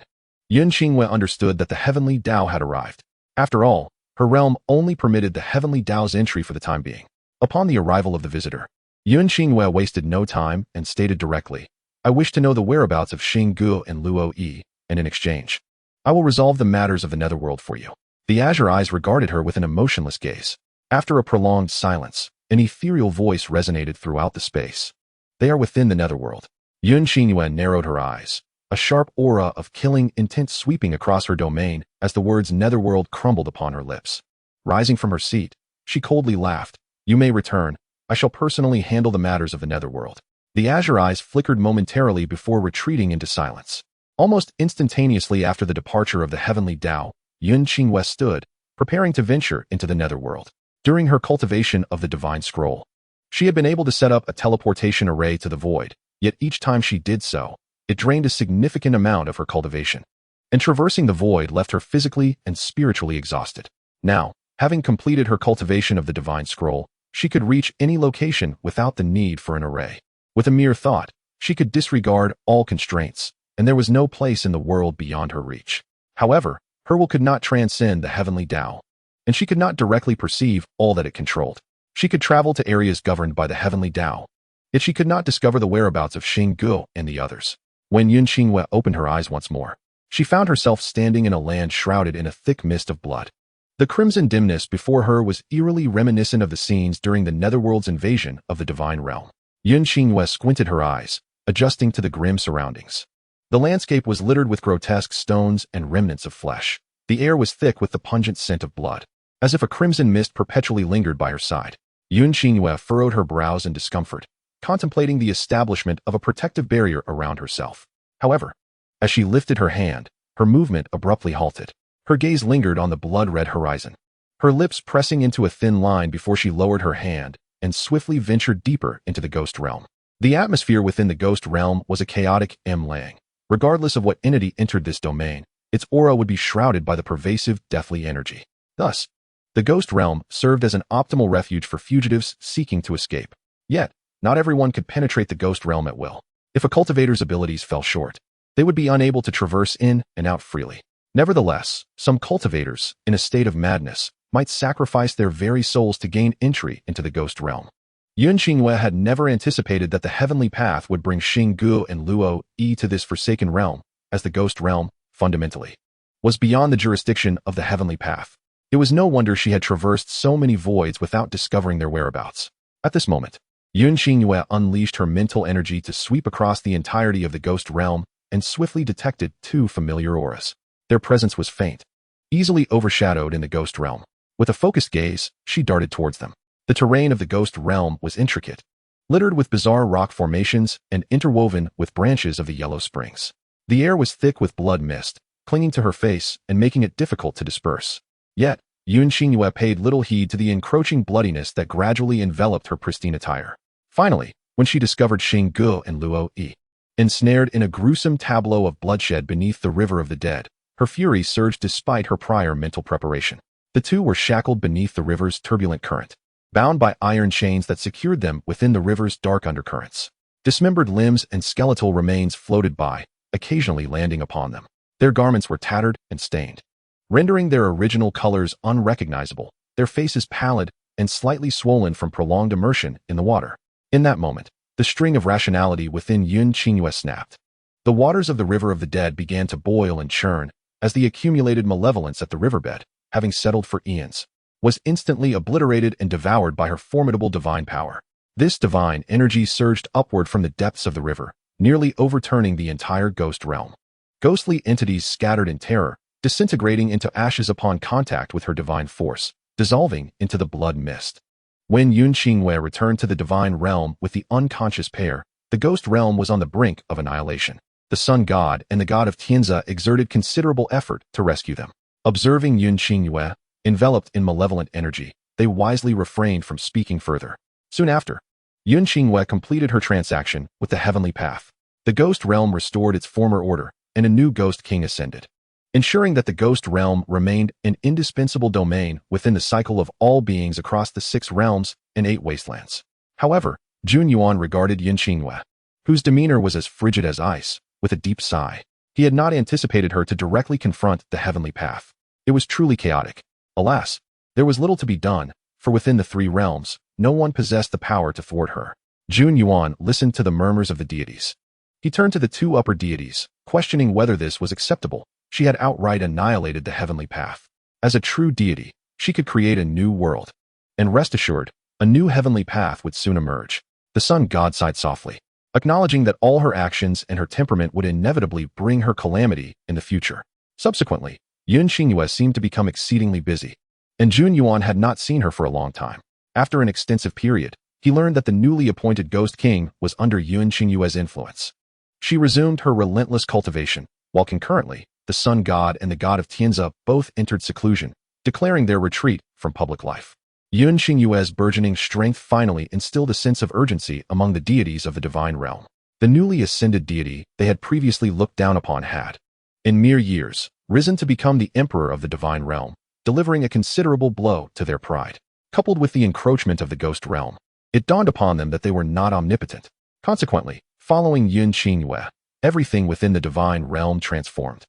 Yun Qinghua understood that the Heavenly Dao had arrived. After all, her realm only permitted the Heavenly Dao's entry for the time being. Upon the arrival of the visitor, Yun Qinghua wasted no time and stated directly, I wish to know the whereabouts of Xinggu and Luo Yi, and in exchange, I will resolve the matters of the Netherworld for you. The azure eyes regarded her with an emotionless gaze. After a prolonged silence, an ethereal voice resonated throughout the space. They are within the Netherworld. Yun Qinghua narrowed her eyes, a sharp aura of killing intent sweeping across her domain as the words Netherworld crumbled upon her lips. Rising from her seat, she coldly laughed. You may return. I shall personally handle the matters of the Netherworld. The azure eyes flickered momentarily before retreating into silence. Almost instantaneously after the departure of the Heavenly Dao, Yun Qinghua stood, preparing to venture into the Netherworld. During her cultivation of the divine scroll, she had been able to set up a teleportation array to the void, yet each time she did so, it drained a significant amount of her cultivation, and traversing the void left her physically and spiritually exhausted. Now, having completed her cultivation of the divine scroll, she could reach any location without the need for an array. With a mere thought, she could disregard all constraints, and there was no place in the world beyond her reach. However, her will could not transcend the Heavenly Dao, and she could not directly perceive all that it controlled. She could travel to areas governed by the Heavenly Dao, yet she could not discover the whereabouts of Xinggu and the others. When Yun Qinghua opened her eyes once more, she found herself standing in a land shrouded in a thick mist of blood. The crimson dimness before her was eerily reminiscent of the scenes during the Netherworld's invasion of the divine realm. Yun Xingyue squinted her eyes, adjusting to the grim surroundings. The landscape was littered with grotesque stones and remnants of flesh. The air was thick with the pungent scent of blood, as if a crimson mist perpetually lingered by her side. Yun Xingyue furrowed her brows in discomfort, contemplating the establishment of a protective barrier around herself. However, as she lifted her hand, her movement abruptly halted. Her gaze lingered on the blood-red horizon, her lips pressing into a thin line before she lowered her hand and swiftly ventured deeper into the ghost realm. The atmosphere within the ghost realm was a chaotic laying. Regardless of what entity entered this domain, its aura would be shrouded by the pervasive, deathly energy. Thus, the ghost realm served as an optimal refuge for fugitives seeking to escape. Yet, not everyone could penetrate the ghost realm at will. If a cultivator's abilities fell short, they would be unable to traverse in and out freely. Nevertheless, some cultivators, in a state of madness, might sacrifice their very souls to gain entry into the ghost realm. Yun Xingyue had never anticipated that the heavenly path would bring Xingguo and Luo Yi to this forsaken realm, as the ghost realm, fundamentally, was beyond the jurisdiction of the heavenly path. It was no wonder she had traversed so many voids without discovering their whereabouts. At this moment, Yun Xingyue unleashed her mental energy to sweep across the entirety of the ghost realm and swiftly detected two familiar auras. Their presence was faint, easily overshadowed in the ghost realm. With a focused gaze, she darted towards them. The terrain of the ghost realm was intricate, littered with bizarre rock formations and interwoven with branches of the yellow springs. The air was thick with blood mist, clinging to her face and making it difficult to disperse. Yet, Yun Xingyue paid little heed to the encroaching bloodiness that gradually enveloped her pristine attire. Finally, when she discovered Xingguo and Luo Yi, ensnared in a gruesome tableau of bloodshed beneath the river of the dead, her fury surged despite her prior mental preparation. The two were shackled beneath the river's turbulent current, bound by iron chains that secured them within the river's dark undercurrents. Dismembered limbs and skeletal remains floated by, occasionally landing upon them. Their garments were tattered and stained, rendering their original colors unrecognizable, their faces pallid and slightly swollen from prolonged immersion in the water. In that moment, the string of rationality within Yun Xingyue snapped. The waters of the river of the dead began to boil and churn, as the accumulated malevolence at the riverbed, having settled for eons, was instantly obliterated and devoured by her formidable divine power. This divine energy surged upward from the depths of the river, nearly overturning the entire ghost realm. Ghostly entities scattered in terror, disintegrating into ashes upon contact with her divine force, dissolving into the blood mist. When Yun Xingyue returned to the divine realm with the unconscious pair, the ghost realm was on the brink of annihilation. The sun god and the god of Tianza exerted considerable effort to rescue them. Observing Yun Xingyue, enveloped in malevolent energy, they wisely refrained from speaking further. Soon after, Yun Xingyue completed her transaction with the heavenly path. The ghost realm restored its former order, and a new ghost king ascended, ensuring that the ghost realm remained an indispensable domain within the cycle of all beings across the 6 realms and 8 wastelands. However, Jun Yuan regarded Yun Xingyue, whose demeanor was as frigid as ice, with a deep sigh. He had not anticipated her to directly confront the heavenly path. It was truly chaotic. Alas, there was little to be done, for within the 3 realms, no one possessed the power to thwart her. Jun Yuan listened to the murmurs of the deities. He turned to the 2 upper deities, questioning whether this was acceptable. She had outright annihilated the heavenly path. As a true deity, she could create a new world. And rest assured, a new heavenly path would soon emerge. The sun god sighed softly, acknowledging that all her actions and her temperament would inevitably bring her calamity in the future. Subsequently, Yun Xingyue seemed to become exceedingly busy, and Jun Yuan had not seen her for a long time. After an extensive period, he learned that the newly appointed Ghost King was under Yun Xingyue's influence. She resumed her relentless cultivation, while concurrently, the sun god and the god of Tianza both entered seclusion, declaring their retreat from public life. Yun Xingyue's burgeoning strength finally instilled a sense of urgency among the deities of the divine realm. The newly ascended deity they had previously looked down upon had, in mere years, risen to become the emperor of the divine realm, delivering a considerable blow to their pride. Coupled with the encroachment of the ghost realm, it dawned upon them that they were not omnipotent. Consequently, following Yun Xingyue, everything within the divine realm transformed.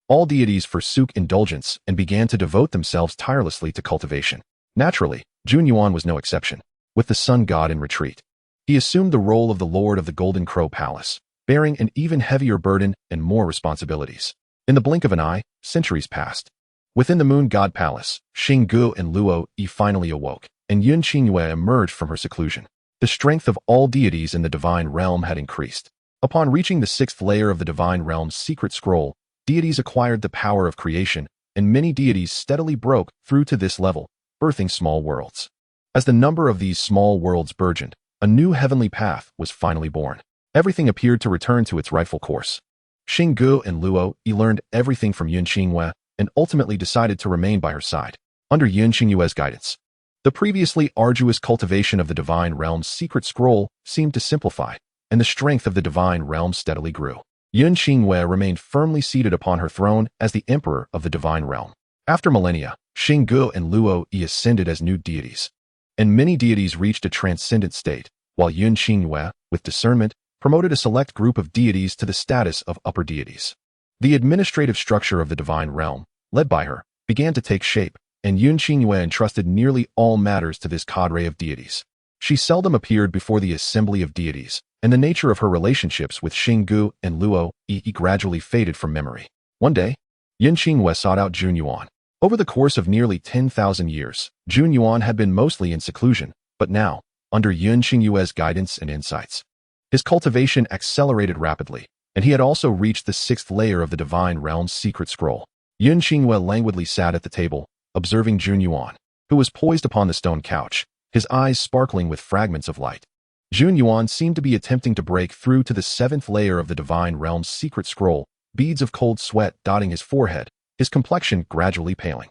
All deities forsook indulgence and began to devote themselves tirelessly to cultivation. Naturally, Jun Yuan was no exception. With the sun god in retreat, he assumed the role of the lord of the Golden Crow Palace, bearing an even heavier burden and more responsibilities. In the blink of an eye, centuries passed. Within the Moon God Palace, Xinggu and Luo Yi finally awoke, and Yun Qingyue emerged from her seclusion. The strength of all deities in the divine realm had increased. Upon reaching the sixth layer of the divine realm's secret scroll, deities acquired the power of creation, and many deities steadily broke through to this level, birthing small worlds. As the number of these small worlds burgeoned, a new heavenly path was finally born. Everything appeared to return to its rightful course. Xinggu and Luo Yi learned everything from Yun Qingyue and ultimately decided to remain by her side. Under Yun Qingyue's guidance, the previously arduous cultivation of the divine realm's secret scroll seemed to simplify, and the strength of the divine realm steadily grew. Yun Qingyue remained firmly seated upon her throne as the emperor of the divine realm. After millennia, Xinggu and Luo Yi ascended as new deities, and many deities reached a transcendent state, while Yun Qingyue, with discernment, promoted a select group of deities to the status of upper deities. The administrative structure of the divine realm, led by her, began to take shape, and Yun Qingyue entrusted nearly all matters to this cadre of deities. She seldom appeared before the assembly of deities, and the nature of her relationships with Xinggu and Luo Yi gradually faded from memory. One day, Yun Qingyue sought out Jun Yuan. Over the course of nearly 10,000 years, Jun Yuan had been mostly in seclusion, but now, under Yun Qingyue's guidance and insights, his cultivation accelerated rapidly, and he had also reached the sixth layer of the divine realm's secret scroll. Yun Qingyue languidly sat at the table, observing Jun Yuan, who was poised upon the stone couch, his eyes sparkling with fragments of light. Jun Yuan seemed to be attempting to break through to the seventh layer of the divine realm's secret scroll, beads of cold sweat dotting his forehead, his complexion gradually paling.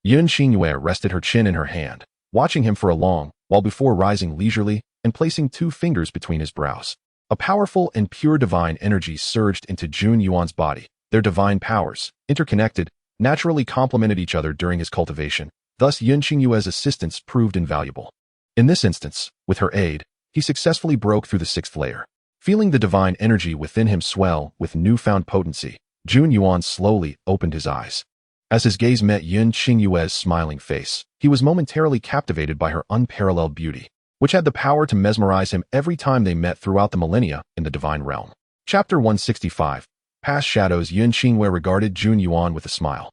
Yun Qingyue rested her chin in her hand, watching him for a long while before rising leisurely and placing 2 fingers between his brows. A powerful and pure divine energy surged into Jun Yuan's body. Their divine powers, interconnected, naturally complemented each other during his cultivation. Thus, Yun Qingyue's assistance proved invaluable. In this instance, with her aid, he successfully broke through the sixth layer. Feeling the divine energy within him swell with newfound potency, Jun Yuan slowly opened his eyes. As his gaze met Yun Qingyue's smiling face, he was momentarily captivated by her unparalleled beauty, which had the power to mesmerize him every time they met throughout the millennia in the divine realm. Chapter 165. Past Shadows. Yun Qingyue regarded Jun Yuan with a smile.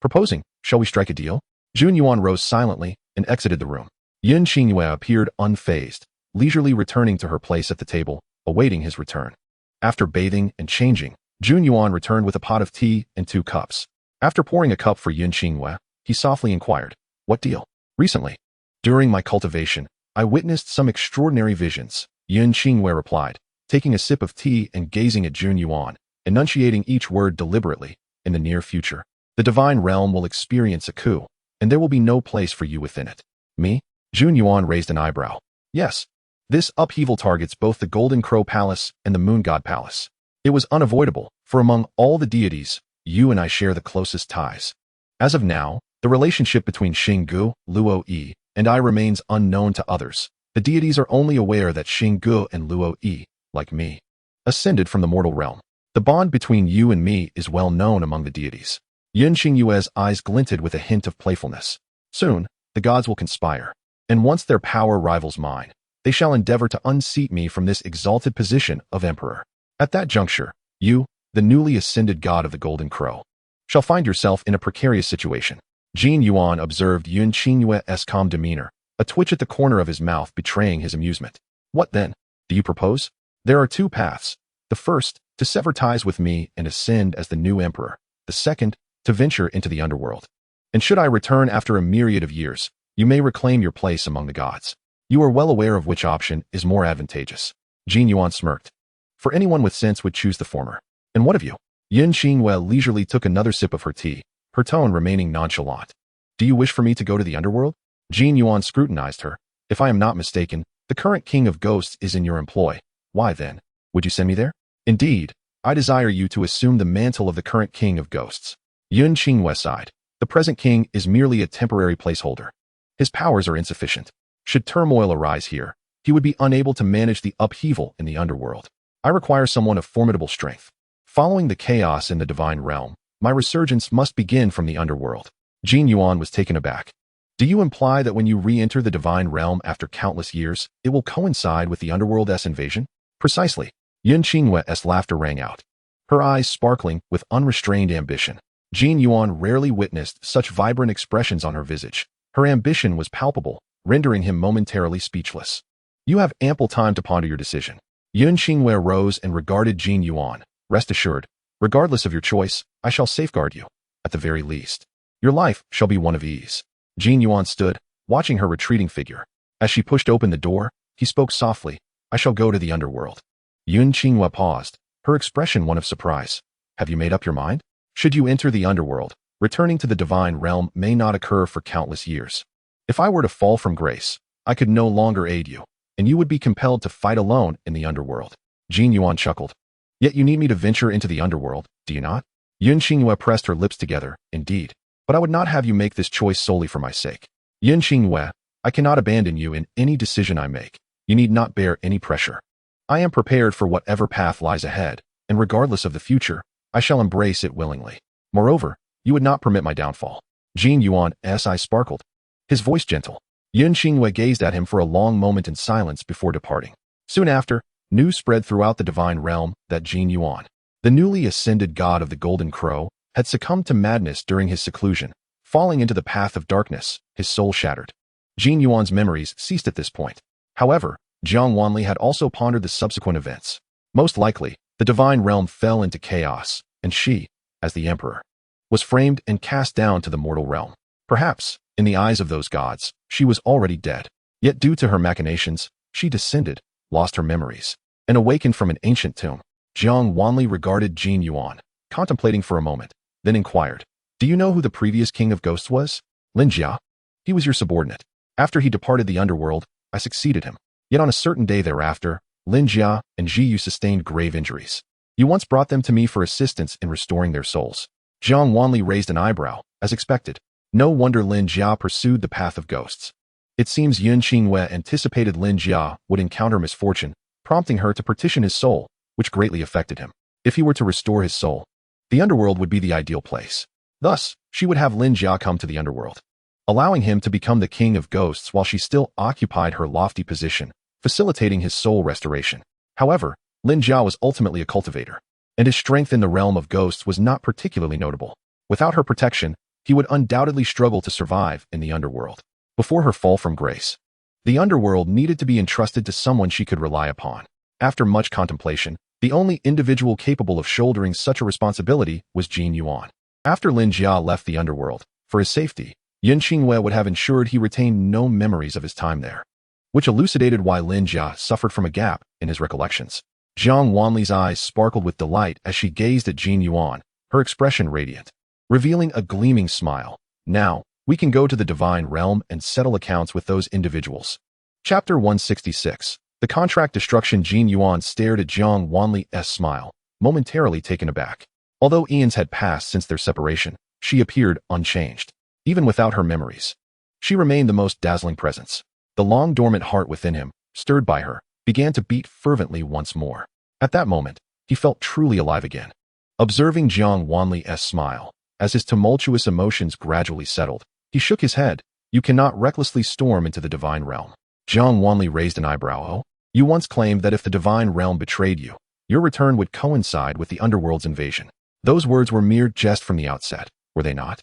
Proposing, shall we strike a deal? Jun Yuan rose silently and exited the room. Yun Qingyue appeared unfazed, leisurely returning to her place at the table, awaiting his return. After bathing and changing, Jun Yuan returned with a pot of tea and 2 cups. After pouring a cup for Yun Qingyue, he softly inquired, "What deal?" "Recently, during my cultivation, I witnessed some extraordinary visions," Yun Qingyue replied, taking a sip of tea and gazing at Jun Yuan, enunciating each word deliberately. "In the near future, the divine realm will experience a coup, and there will be no place for you within it." "Me?" Jun Yuan raised an eyebrow. "Yes. This upheaval targets both the Golden Crow Palace and the Moon God Palace. It was unavoidable, for among all the deities, you and I share the closest ties. As of now, the relationship between Xinggu, Luo Yi, and I remains unknown to others. The deities are only aware that Xinggu and Luo Yi, like me, ascended from the mortal realm. The bond between you and me is well known among the deities." Yun Qingyue's eyes glinted with a hint of playfulness. "Soon, the gods will conspire, and once their power rivals mine, they shall endeavor to unseat me from this exalted position of emperor. At that juncture, you, the newly ascended god of the Golden Crow, shall find yourself in a precarious situation." Jin Yuan observed Yun Qingyue's calm demeanor, a twitch at the corner of his mouth betraying his amusement. "What then? Do you propose?" "There are 2 paths. The first, to sever ties with me and ascend as the new emperor. The second, to venture into the underworld. And should I return after a myriad of years, you may reclaim your place among the gods. You are well aware of which option is more advantageous." Jin Yuan smirked. "For anyone with sense would choose the former. And what of you?" Yun Qingyue leisurely took another sip of her tea, her tone remaining nonchalant. "Do you wish for me to go to the underworld?" Jin Yuan scrutinized her. "If I am not mistaken, the current king of ghosts is in your employ. Why then, would you send me there?" "Indeed, I desire you to assume the mantle of the current king of ghosts." Yun Qingyue sighed. "The present king is merely a temporary placeholder. His powers are insufficient. Should turmoil arise here, he would be unable to manage the upheaval in the underworld. I require someone of formidable strength. Following the chaos in the divine realm, my resurgence must begin from the underworld." Jin Yuan was taken aback. "Do you imply that when you re-enter the divine realm after countless years, it will coincide with the underworld's invasion?" "Precisely." Yun Qingyue's laughter rang out. her eyes sparkling with unrestrained ambition. Jin Yuan rarely witnessed such vibrant expressions on her visage. Her ambition was palpable, rendering him momentarily speechless. You have ample time to ponder your decision. Yun Xingwei rose and regarded Jin Yuan. Rest assured, regardless of your choice, I shall safeguard you. At the very least, your life shall be one of ease. Jin Yuan stood, watching her retreating figure. As she pushed open the door, he spoke softly, I shall go to the underworld. Yun Xingwei paused, her expression one of surprise. Have you made up your mind? Should you enter the underworld, returning to the divine realm may not occur for countless years. If I were to fall from grace, I could no longer aid you, and you would be compelled to fight alone in the underworld. Jin Yuan chuckled. Yet you need me to venture into the underworld, do you not? Yun Xingwei pressed her lips together, indeed. But I would not have you make this choice solely for my sake. Yun Xingwei, I cannot abandon you in any decision I make. You need not bear any pressure. I am prepared for whatever path lies ahead, and regardless of the future, I shall embrace it willingly. Moreover, you would not permit my downfall. Jin Yuan's eyes sparkled, his voice gentle. Yun Xingwei gazed at him for a long moment in silence before departing. Soon after, news spread throughout the divine realm that Jin Yuan, the newly ascended god of the Golden Crow, had succumbed to madness during his seclusion, falling into the path of darkness, his soul shattered. Jin Yuan's memories ceased at this point. However, Jiang Wanli had also pondered the subsequent events. Most likely, the divine realm fell into chaos, and she, as the emperor, was framed and cast down to the mortal realm. Perhaps, in the eyes of those gods, she was already dead. Yet due to her machinations, she descended, lost her memories, and awakened from an ancient tomb. Jiang Wanli regarded Jin Yuan, contemplating for a moment, then inquired, Do you know who the previous king of ghosts was? Lin Jia. He was your subordinate. After he departed the underworld, I succeeded him. Yet on a certain day thereafter, Lin Jia and Ji Yu sustained grave injuries. You once brought them to me for assistance in restoring their souls. Jiang Wanli raised an eyebrow, as expected. No wonder Lin Jia pursued the path of ghosts. It seems Yun Xingwei anticipated Lin Jia would encounter misfortune, prompting her to partition his soul, which greatly affected him. If he were to restore his soul, the underworld would be the ideal place. Thus, she would have Lin Jia come to the underworld, allowing him to become the king of ghosts while she still occupied her lofty position, facilitating his soul restoration. However, Lin Jia was ultimately a cultivator, and his strength in the realm of ghosts was not particularly notable. Without her protection, he would undoubtedly struggle to survive in the underworld. Before her fall from grace, the underworld needed to be entrusted to someone she could rely upon. After much contemplation, the only individual capable of shouldering such a responsibility was Jin Yuan. After Lin Jia left the underworld, for his safety, Yun Xingwei would have ensured he retained no memories of his time there, which elucidated why Lin Jia suffered from a gap in his recollections. Jiang Wanli's eyes sparkled with delight as she gazed at Jin Yuan, her expression radiant, revealing a gleaming smile. Now, we can go to the divine realm and settle accounts with those individuals. Chapter 166. The contract destruction. Jin Yuan stared at Jiang Wanli's smile, momentarily taken aback. Although eons had passed since their separation, she appeared unchanged. Even without her memories, she remained the most dazzling presence. The long-dormant heart within him, stirred by her, began to beat fervently once more. At that moment, he felt truly alive again. Observing Jiang Wanli's smile, as his tumultuous emotions gradually settled, he shook his head. You cannot recklessly storm into the divine realm. Jiang Wanli raised an eyebrow. Oh, you once claimed that if the divine realm betrayed you, your return would coincide with the underworld's invasion. Those words were mere jest from the outset, were they not?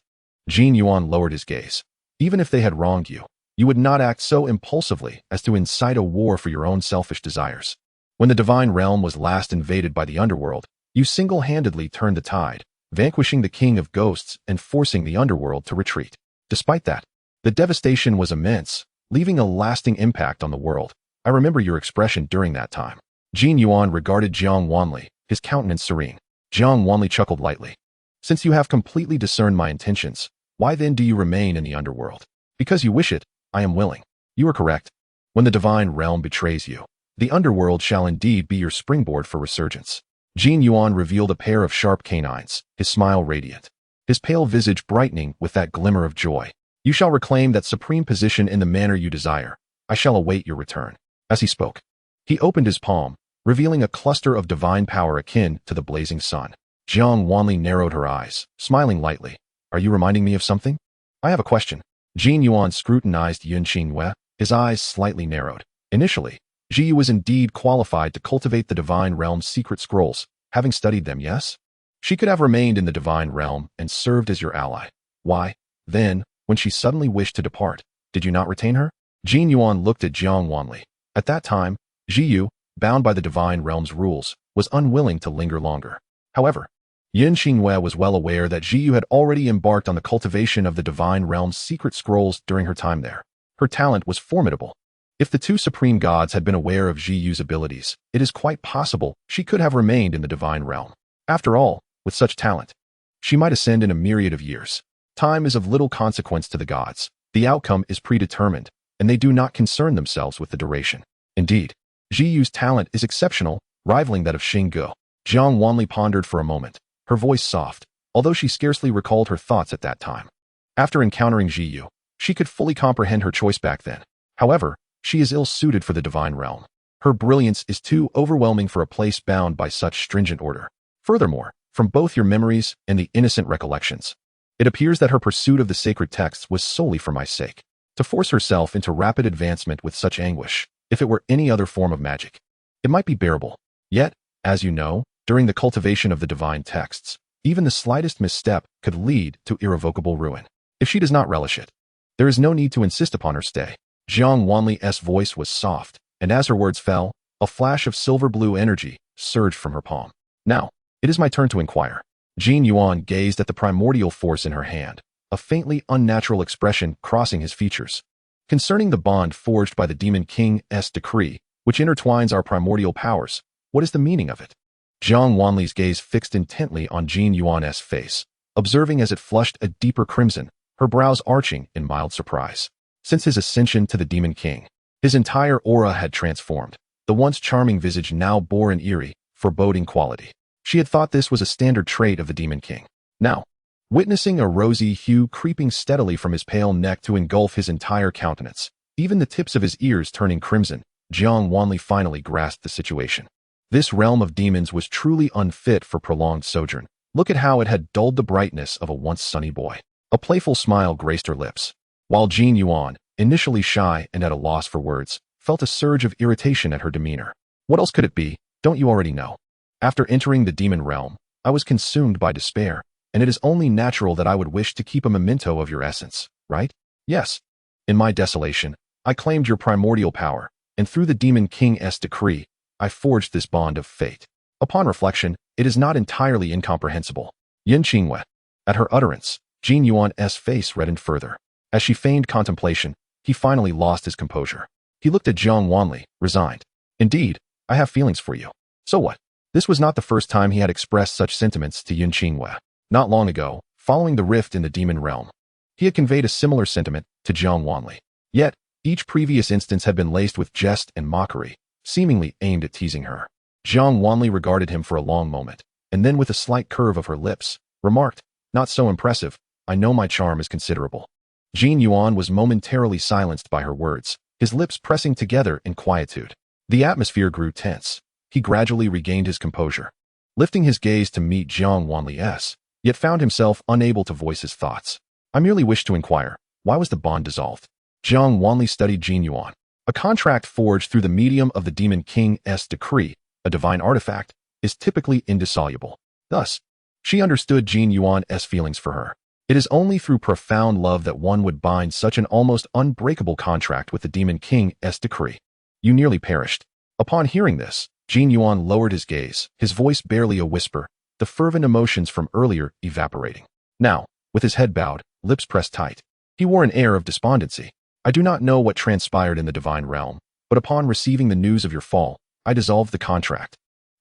Jin Yuan lowered his gaze. Even if they had wronged you, you would not act so impulsively as to incite a war for your own selfish desires. When the divine realm was last invaded by the underworld, you single-handedly turned the tide, vanquishing the king of ghosts and forcing the underworld to retreat. Despite that, the devastation was immense, leaving a lasting impact on the world. I remember your expression during that time. Jin Yuan regarded Jiang Wanli, his countenance serene. Jiang Wanli chuckled lightly. Since you have completely discerned my intentions, why then do you remain in the underworld? Because you wish it, I am willing. You are correct. When the divine realm betrays you, the underworld shall indeed be your springboard for resurgence. Jin Yuan revealed a pair of sharp canines, his smile radiant, his pale visage brightening with that glimmer of joy. You shall reclaim that supreme position in the manner you desire. I shall await your return. As he spoke, he opened his palm, revealing a cluster of divine power akin to the blazing sun. Jiang Wanli narrowed her eyes, smiling lightly. Are you reminding me of something? I have a question. Jin Yuan scrutinized Yun Xingwei, his eyes slightly narrowed. Initially, Ji Yu was indeed qualified to cultivate the divine realm's secret scrolls, Having studied them, yes? She could have remained in the divine realm and served as your ally. Why, then, when she suddenly wished to depart, did you not retain her? Jin Yuan looked at Jiang Wanli. At that time, Ji Yu, bound by the divine realm's rules, was unwilling to linger longer. However, Yin Xinhue was well aware that Ji Yu had already embarked on the cultivation of the divine realm's secret scrolls during her time there. Her talent was formidable. If the two supreme gods had been aware of Ji Yu's abilities, it is quite possible she could have remained in the divine realm. After all, with such talent, she might ascend in a myriad of years. Time is of little consequence to the gods. The outcome is predetermined, and they do not concern themselves with the duration. Indeed, Ji Yu's talent is exceptional, rivaling that of Xingge. Jiang Wanli pondered for a moment, her voice soft, although she scarcely recalled her thoughts at that time. After encountering Ji Yu, she could fully comprehend her choice back then. However, she is ill-suited for the divine realm. Her brilliance is too overwhelming for a place bound by such stringent order. Furthermore, from both your memories and the innocent recollections, it appears that her pursuit of the sacred texts was solely for my sake. To force herself into rapid advancement with such anguish, if it were any other form of magic, it might be bearable. Yet, as you know, during the cultivation of the divine texts, even the slightest misstep could lead to irrevocable ruin. If she does not relish it, there is no need to insist upon her stay. Jiang Wanli's voice was soft, and as her words fell, a flash of silver-blue energy surged from her palm. Now, it is my turn to inquire. Jin Yuan gazed at the primordial force in her hand, a faintly unnatural expression crossing his features. Concerning the bond forged by the Demon King's decree, which intertwines our primordial powers, what is the meaning of it? Jiang Wanli's gaze fixed intently on Jin Yuan's face, observing as it flushed a deeper crimson, her brows arching in mild surprise. Since his ascension to the Demon King, his entire aura had transformed. The once charming visage now bore an eerie, foreboding quality. She had thought this was a standard trait of the Demon King. Now, witnessing a rosy hue creeping steadily from his pale neck to engulf his entire countenance, even the tips of his ears turning crimson, Jiang Wanli finally grasped the situation. This realm of demons was truly unfit for prolonged sojourn. Look at how it had dulled the brightness of a once sunny boy. A playful smile graced her lips, while Jin Yuan, initially shy and at a loss for words, felt a surge of irritation at her demeanor. What else could it be? Don't you already know? After entering the demon realm, I was consumed by despair, and it is only natural that I would wish to keep a memento of your essence, right? Yes. In my desolation, I claimed your primordial power, and through the Demon King's decree, I forged this bond of fate. Upon reflection, it is not entirely incomprehensible. Yin Xinhue. At her utterance, Jin Yuan's face reddened further. As she feigned contemplation, he finally lost his composure. He looked at Jiang Wanli, resigned. Indeed, I have feelings for you. So what? This was not the first time he had expressed such sentiments to Yin Xinhue. Not long ago, following the rift in the demon realm, he had conveyed a similar sentiment to Jiang Wanli. Yet, each previous instance had been laced with jest and mockery, seemingly aimed at teasing her. Jiang Wanli regarded him for a long moment, and then with a slight curve of her lips, remarked, "Not so impressive. I know my charm is considerable." Jin Yuan was momentarily silenced by her words, his lips pressing together in quietude. The atmosphere grew tense. He gradually regained his composure, lifting his gaze to meet Jiang Wanli's, yet found himself unable to voice his thoughts. "I merely wished to inquire, why was the bond dissolved?" Jiang Wanli studied Jin Yuan. A contract forged through the medium of the Demon King's decree, a divine artifact, is typically indissoluble. Thus, she understood Jin Yuan's feelings for her. It is only through profound love that one would bind such an almost unbreakable contract with the Demon King's decree. You nearly perished. Upon hearing this, Jin Yuan lowered his gaze, his voice barely a whisper, the fervent emotions from earlier evaporating. Now, with his head bowed, lips pressed tight, he wore an air of despondency. "I do not know what transpired in the divine realm, but upon receiving the news of your fall, I dissolved the contract,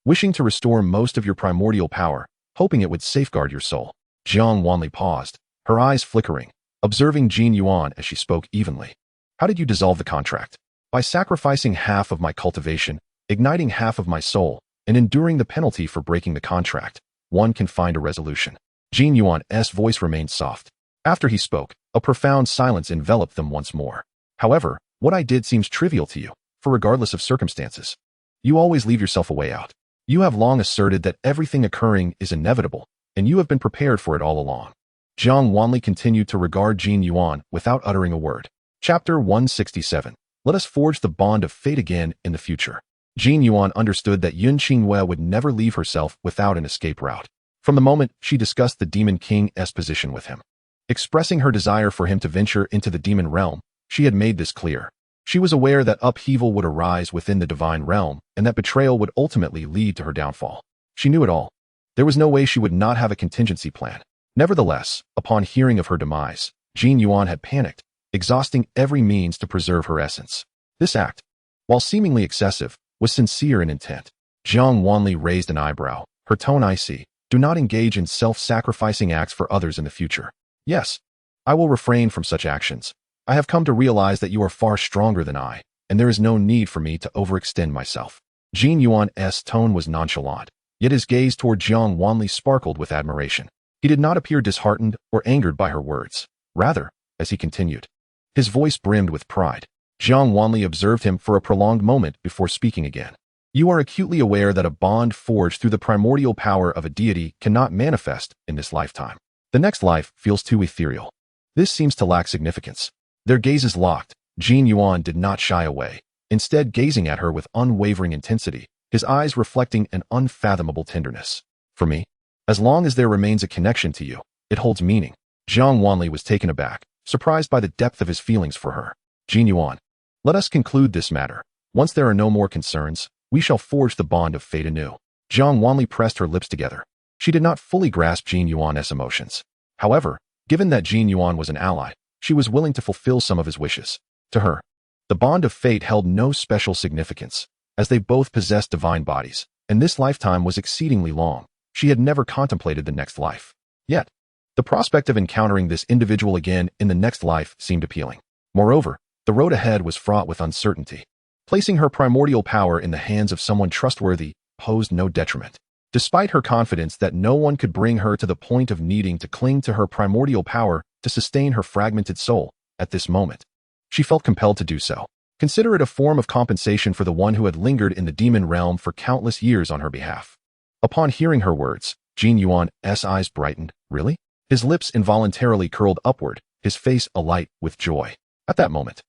wishing to restore most of your primordial power, hoping it would safeguard your soul." Jiang Wanli paused, her eyes flickering, observing Jin Yuan as she spoke evenly. "How did you dissolve the contract?" "By sacrificing half of my cultivation, igniting half of my soul, and enduring the penalty for breaking the contract, one can find a resolution." Jin Yuan's voice remained soft. After he spoke, a profound silence enveloped them once more. "However, what I did seems trivial to you, for regardless of circumstances, you always leave yourself a way out. You have long asserted that everything occurring is inevitable, and you have been prepared for it all along." Jiang Wanli continued to regard Jin Yuan without uttering a word. Chapter 167. Let us forge the bond of fate again in the future. Jin Yuan understood that Yun Qinghue would never leave herself without an escape route. From the moment she discussed the Demon King's position with him, expressing her desire for him to venture into the demon realm, she had made this clear. She was aware that upheaval would arise within the divine realm and that betrayal would ultimately lead to her downfall. She knew it all. There was no way she would not have a contingency plan. Nevertheless, upon hearing of her demise, Jin Yuan had panicked, exhausting every means to preserve her essence. This act, while seemingly excessive, was sincere in intent. Jiang Wanli raised an eyebrow, her tone icy. Do not engage in self-sacrificing acts for others in the future. Yes, I will refrain from such actions. I have come to realize that you are far stronger than I, and there is no need for me to overextend myself. Jin Yuan's tone was nonchalant, yet his gaze toward Jiang Wanli sparkled with admiration. He did not appear disheartened or angered by her words. Rather, as he continued, his voice brimmed with pride. Jiang Wanli observed him for a prolonged moment before speaking again. You are acutely aware that a bond forged through the primordial power of a deity cannot manifest in this lifetime. The next life feels too ethereal. This seems to lack significance. Their gazes locked. Jin Yuan did not shy away, instead gazing at her with unwavering intensity, his eyes reflecting an unfathomable tenderness. For me, as long as there remains a connection to you, it holds meaning. Jiang Wanli was taken aback, surprised by the depth of his feelings for her. Jin Yuan, let us conclude this matter. Once there are no more concerns, we shall forge the bond of fate anew. Jiang Wanli pressed her lips together. She did not fully grasp Jin Yuan's emotions. However, given that Jin Yuan was an ally, she was willing to fulfill some of his wishes. To her, the bond of fate held no special significance, as they both possessed divine bodies, and this lifetime was exceedingly long. She had never contemplated the next life. Yet, the prospect of encountering this individual again in the next life seemed appealing. Moreover, the road ahead was fraught with uncertainty. Placing her primordial power in the hands of someone trustworthy posed no detriment. Despite her confidence that no one could bring her to the point of needing to cling to her primordial power to sustain her fragmented soul, at this moment, she felt compelled to do so. Consider it a form of compensation for the one who had lingered in the demon realm for countless years on her behalf. Upon hearing her words, Jin Yuan's eyes brightened. Really? His lips involuntarily curled upward, his face alight with joy. At that moment,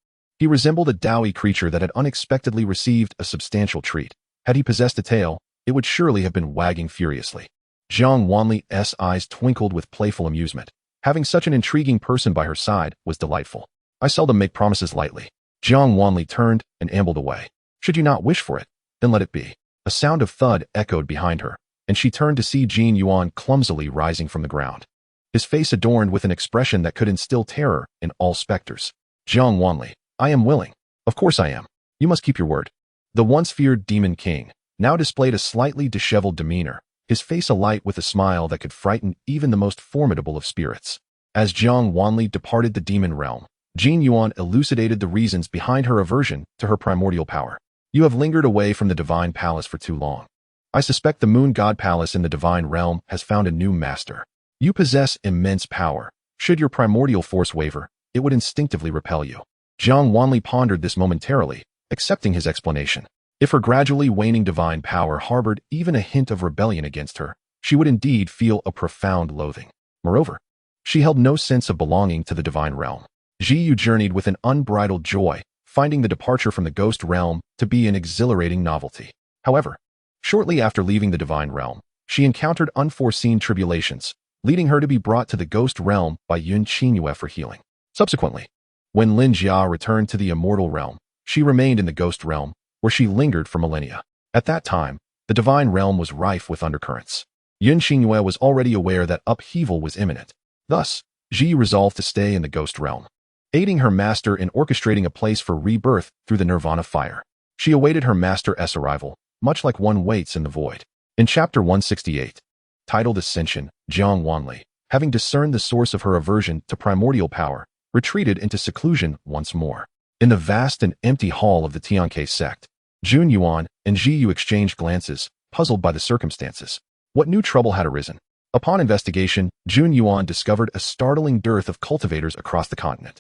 he resembled a Daoi creature that had unexpectedly received a substantial treat. Had he possessed a tail, it would surely have been wagging furiously. Jiang Wanli's eyes twinkled with playful amusement. Having such an intriguing person by her side was delightful. I seldom make promises lightly. Jiang Wanli turned and ambled away. Should you not wish for it, then let it be. A sound of thud echoed behind her, and she turned to see Jin Yuan clumsily rising from the ground, his face adorned with an expression that could instill terror in all specters. Jiang Wanli, I am willing. Of course I am. You must keep your word. The once feared Demon King now displayed a slightly disheveled demeanor, his face alight with a smile that could frighten even the most formidable of spirits. As Jiang Wanli departed the demon realm, Jin Yuan elucidated the reasons behind her aversion to her primordial power. You have lingered away from the divine palace for too long. I suspect the moon god palace in the divine realm has found a new master. You possess immense power. Should your primordial force waver, it would instinctively repel you. Jiang Wanli pondered this momentarily, accepting his explanation. If her gradually waning divine power harbored even a hint of rebellion against her, she would indeed feel a profound loathing. Moreover, she held no sense of belonging to the divine realm. Ji Yu journeyed with an unbridled joy, finding the departure from the ghost realm to be an exhilarating novelty. However, shortly after leaving the divine realm, she encountered unforeseen tribulations, leading her to be brought to the ghost realm by Yun Qinghue for healing. Subsequently, when Lin Jia returned to the immortal realm, she remained in the ghost realm, where she lingered for millennia. At that time, the divine realm was rife with undercurrents. Yun Qinghue was already aware that upheaval was imminent. Thus, Ji resolved to stay in the ghost realm, aiding her master in orchestrating a place for rebirth through the nirvana fire. She awaited her master's arrival, much like one waits in the void. In chapter 168, titled Ascension, Jiang Wanli, having discerned the source of her aversion to primordial power, retreated into seclusion once more. In the vast and empty hall of the Xianxia sect, Jun Yuan and Ji Yu exchanged glances, puzzled by the circumstances. What new trouble had arisen? Upon investigation, Jun Yuan discovered a startling dearth of cultivators across the continent.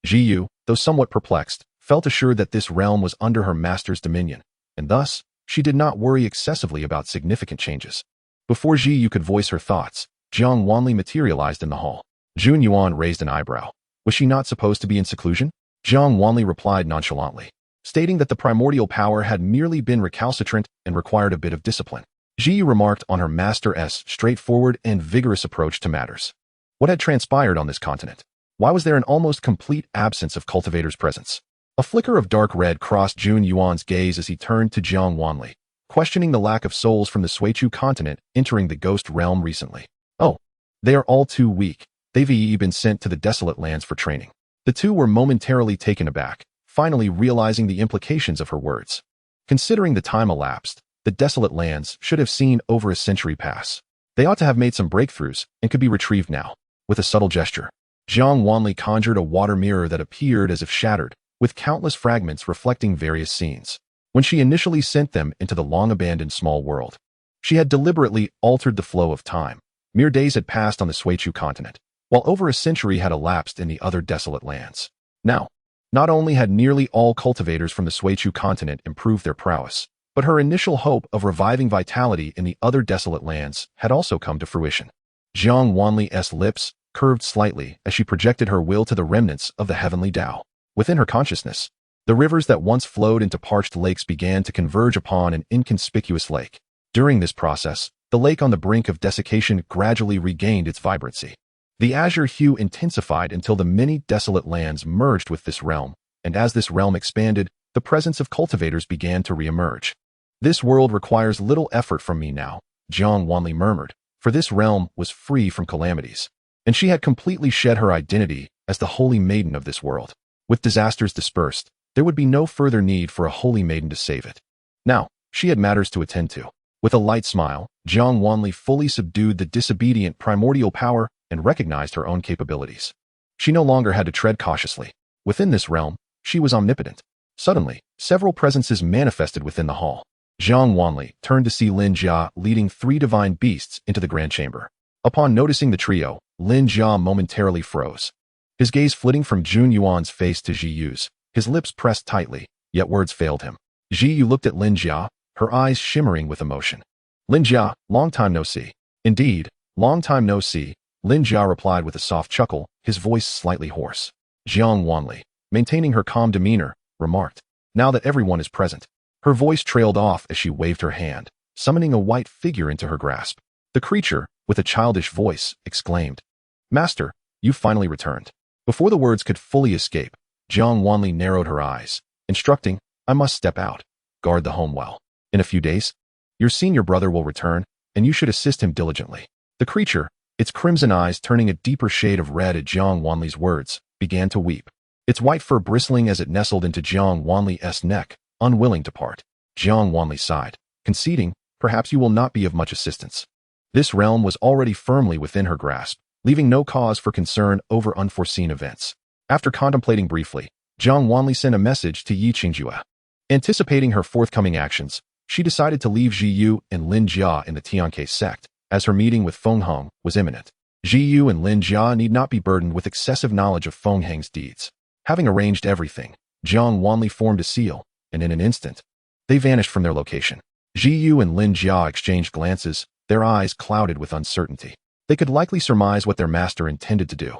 Ji Yu, though somewhat perplexed, felt assured that this realm was under her master's dominion, and thus, she did not worry excessively about significant changes. Before Ji Yu could voice her thoughts, Jiang Wanli materialized in the hall. Jun Yuan raised an eyebrow. Was she not supposed to be in seclusion? Jiang Wanli replied nonchalantly. stating that the primordial power had merely been recalcitrant and required a bit of discipline. Zhi remarked on her master's straightforward and vigorous approach to matters. What had transpired on this continent? Why was there an almost complete absence of cultivators' presence? A flicker of dark red crossed Jun Yuan's gaze as he turned to Jiang Wanli, questioning the lack of souls from the Suichu continent entering the ghost realm recently. Oh, they are all too weak. They've been sent to the desolate lands for training. The two were momentarily taken aback, finally realizing the implications of her words. Considering the time elapsed, the desolate lands should have seen over a century pass. They ought to have made some breakthroughs and could be retrieved now. With a subtle gesture, Jiang Wanli conjured a water mirror that appeared as if shattered, with countless fragments reflecting various scenes. When she initially sent them into the long-abandoned small world, she had deliberately altered the flow of time. Mere days had passed on the Suichu continent, while over a century had elapsed in the other desolate lands. Now, not only had nearly all cultivators from the Suichu continent improved their prowess, but her initial hope of reviving vitality in the other desolate lands had also come to fruition. Jiang Wanli's lips curved slightly as she projected her will to the remnants of the Heavenly Dao. Within her consciousness, the rivers that once flowed into parched lakes began to converge upon an inconspicuous lake. During this process, the lake on the brink of desiccation gradually regained its vibrancy. The azure hue intensified until the many desolate lands merged with this realm, and as this realm expanded, the presence of cultivators began to re-emerge. This world requires little effort from me now, Jiang Wanli murmured, for this realm was free from calamities, and she had completely shed her identity as the holy maiden of this world. With disasters dispersed, there would be no further need for a holy maiden to save it. Now, she had matters to attend to. With a light smile, Jiang Wanli fully subdued the disobedient primordial power and recognized her own capabilities. She no longer had to tread cautiously. Within this realm, she was omnipotent. Suddenly, several presences manifested within the hall. Jiang Wanli turned to see Lin Jia leading 3 divine beasts into the grand chamber. Upon noticing the trio, Lin Jia momentarily froze. His gaze flitting from Jun Yuan's face to Zhi Yu's, his lips pressed tightly, yet words failed him. Zhi Yu looked at Lin Jia, her eyes shimmering with emotion. Lin Jia, long time no see. Indeed, long time no see, Lin Jia replied with a soft chuckle, his voice slightly hoarse. Jiang Wanli, maintaining her calm demeanor, remarked, now that everyone is present. Her voice trailed off as she waved her hand, summoning a white figure into her grasp. The creature, with a childish voice, exclaimed, Master, you finally returned. Before the words could fully escape, Jiang Wanli narrowed her eyes, instructing, I must step out. Guard the home well. In a few days, your senior brother will return, and you should assist him diligently. The creature, its crimson eyes turning a deeper shade of red at Jiang Wanli's words, began to weep. Its white fur bristling as it nestled into Jiang Wanli's neck, unwilling to part. Jiang Wanli sighed, conceding, perhaps you will not be of much assistance. This realm was already firmly within her grasp, leaving no cause for concern over unforeseen events. After contemplating briefly, Jiang Wanli sent a message to Yi Qingjue. Anticipating her forthcoming actions, she decided to leave Zhi Yu and Lin Jia in the Xianxia sect, as her meeting with Feng Heng was imminent. Zhi Yu and Lin Jia need not be burdened with excessive knowledge of Feng Heng's deeds. Having arranged everything, Jiang Wanli formed a seal, and in an instant, they vanished from their location. Zhi Yu and Lin Jia exchanged glances, their eyes clouded with uncertainty. They could likely surmise what their master intended to do.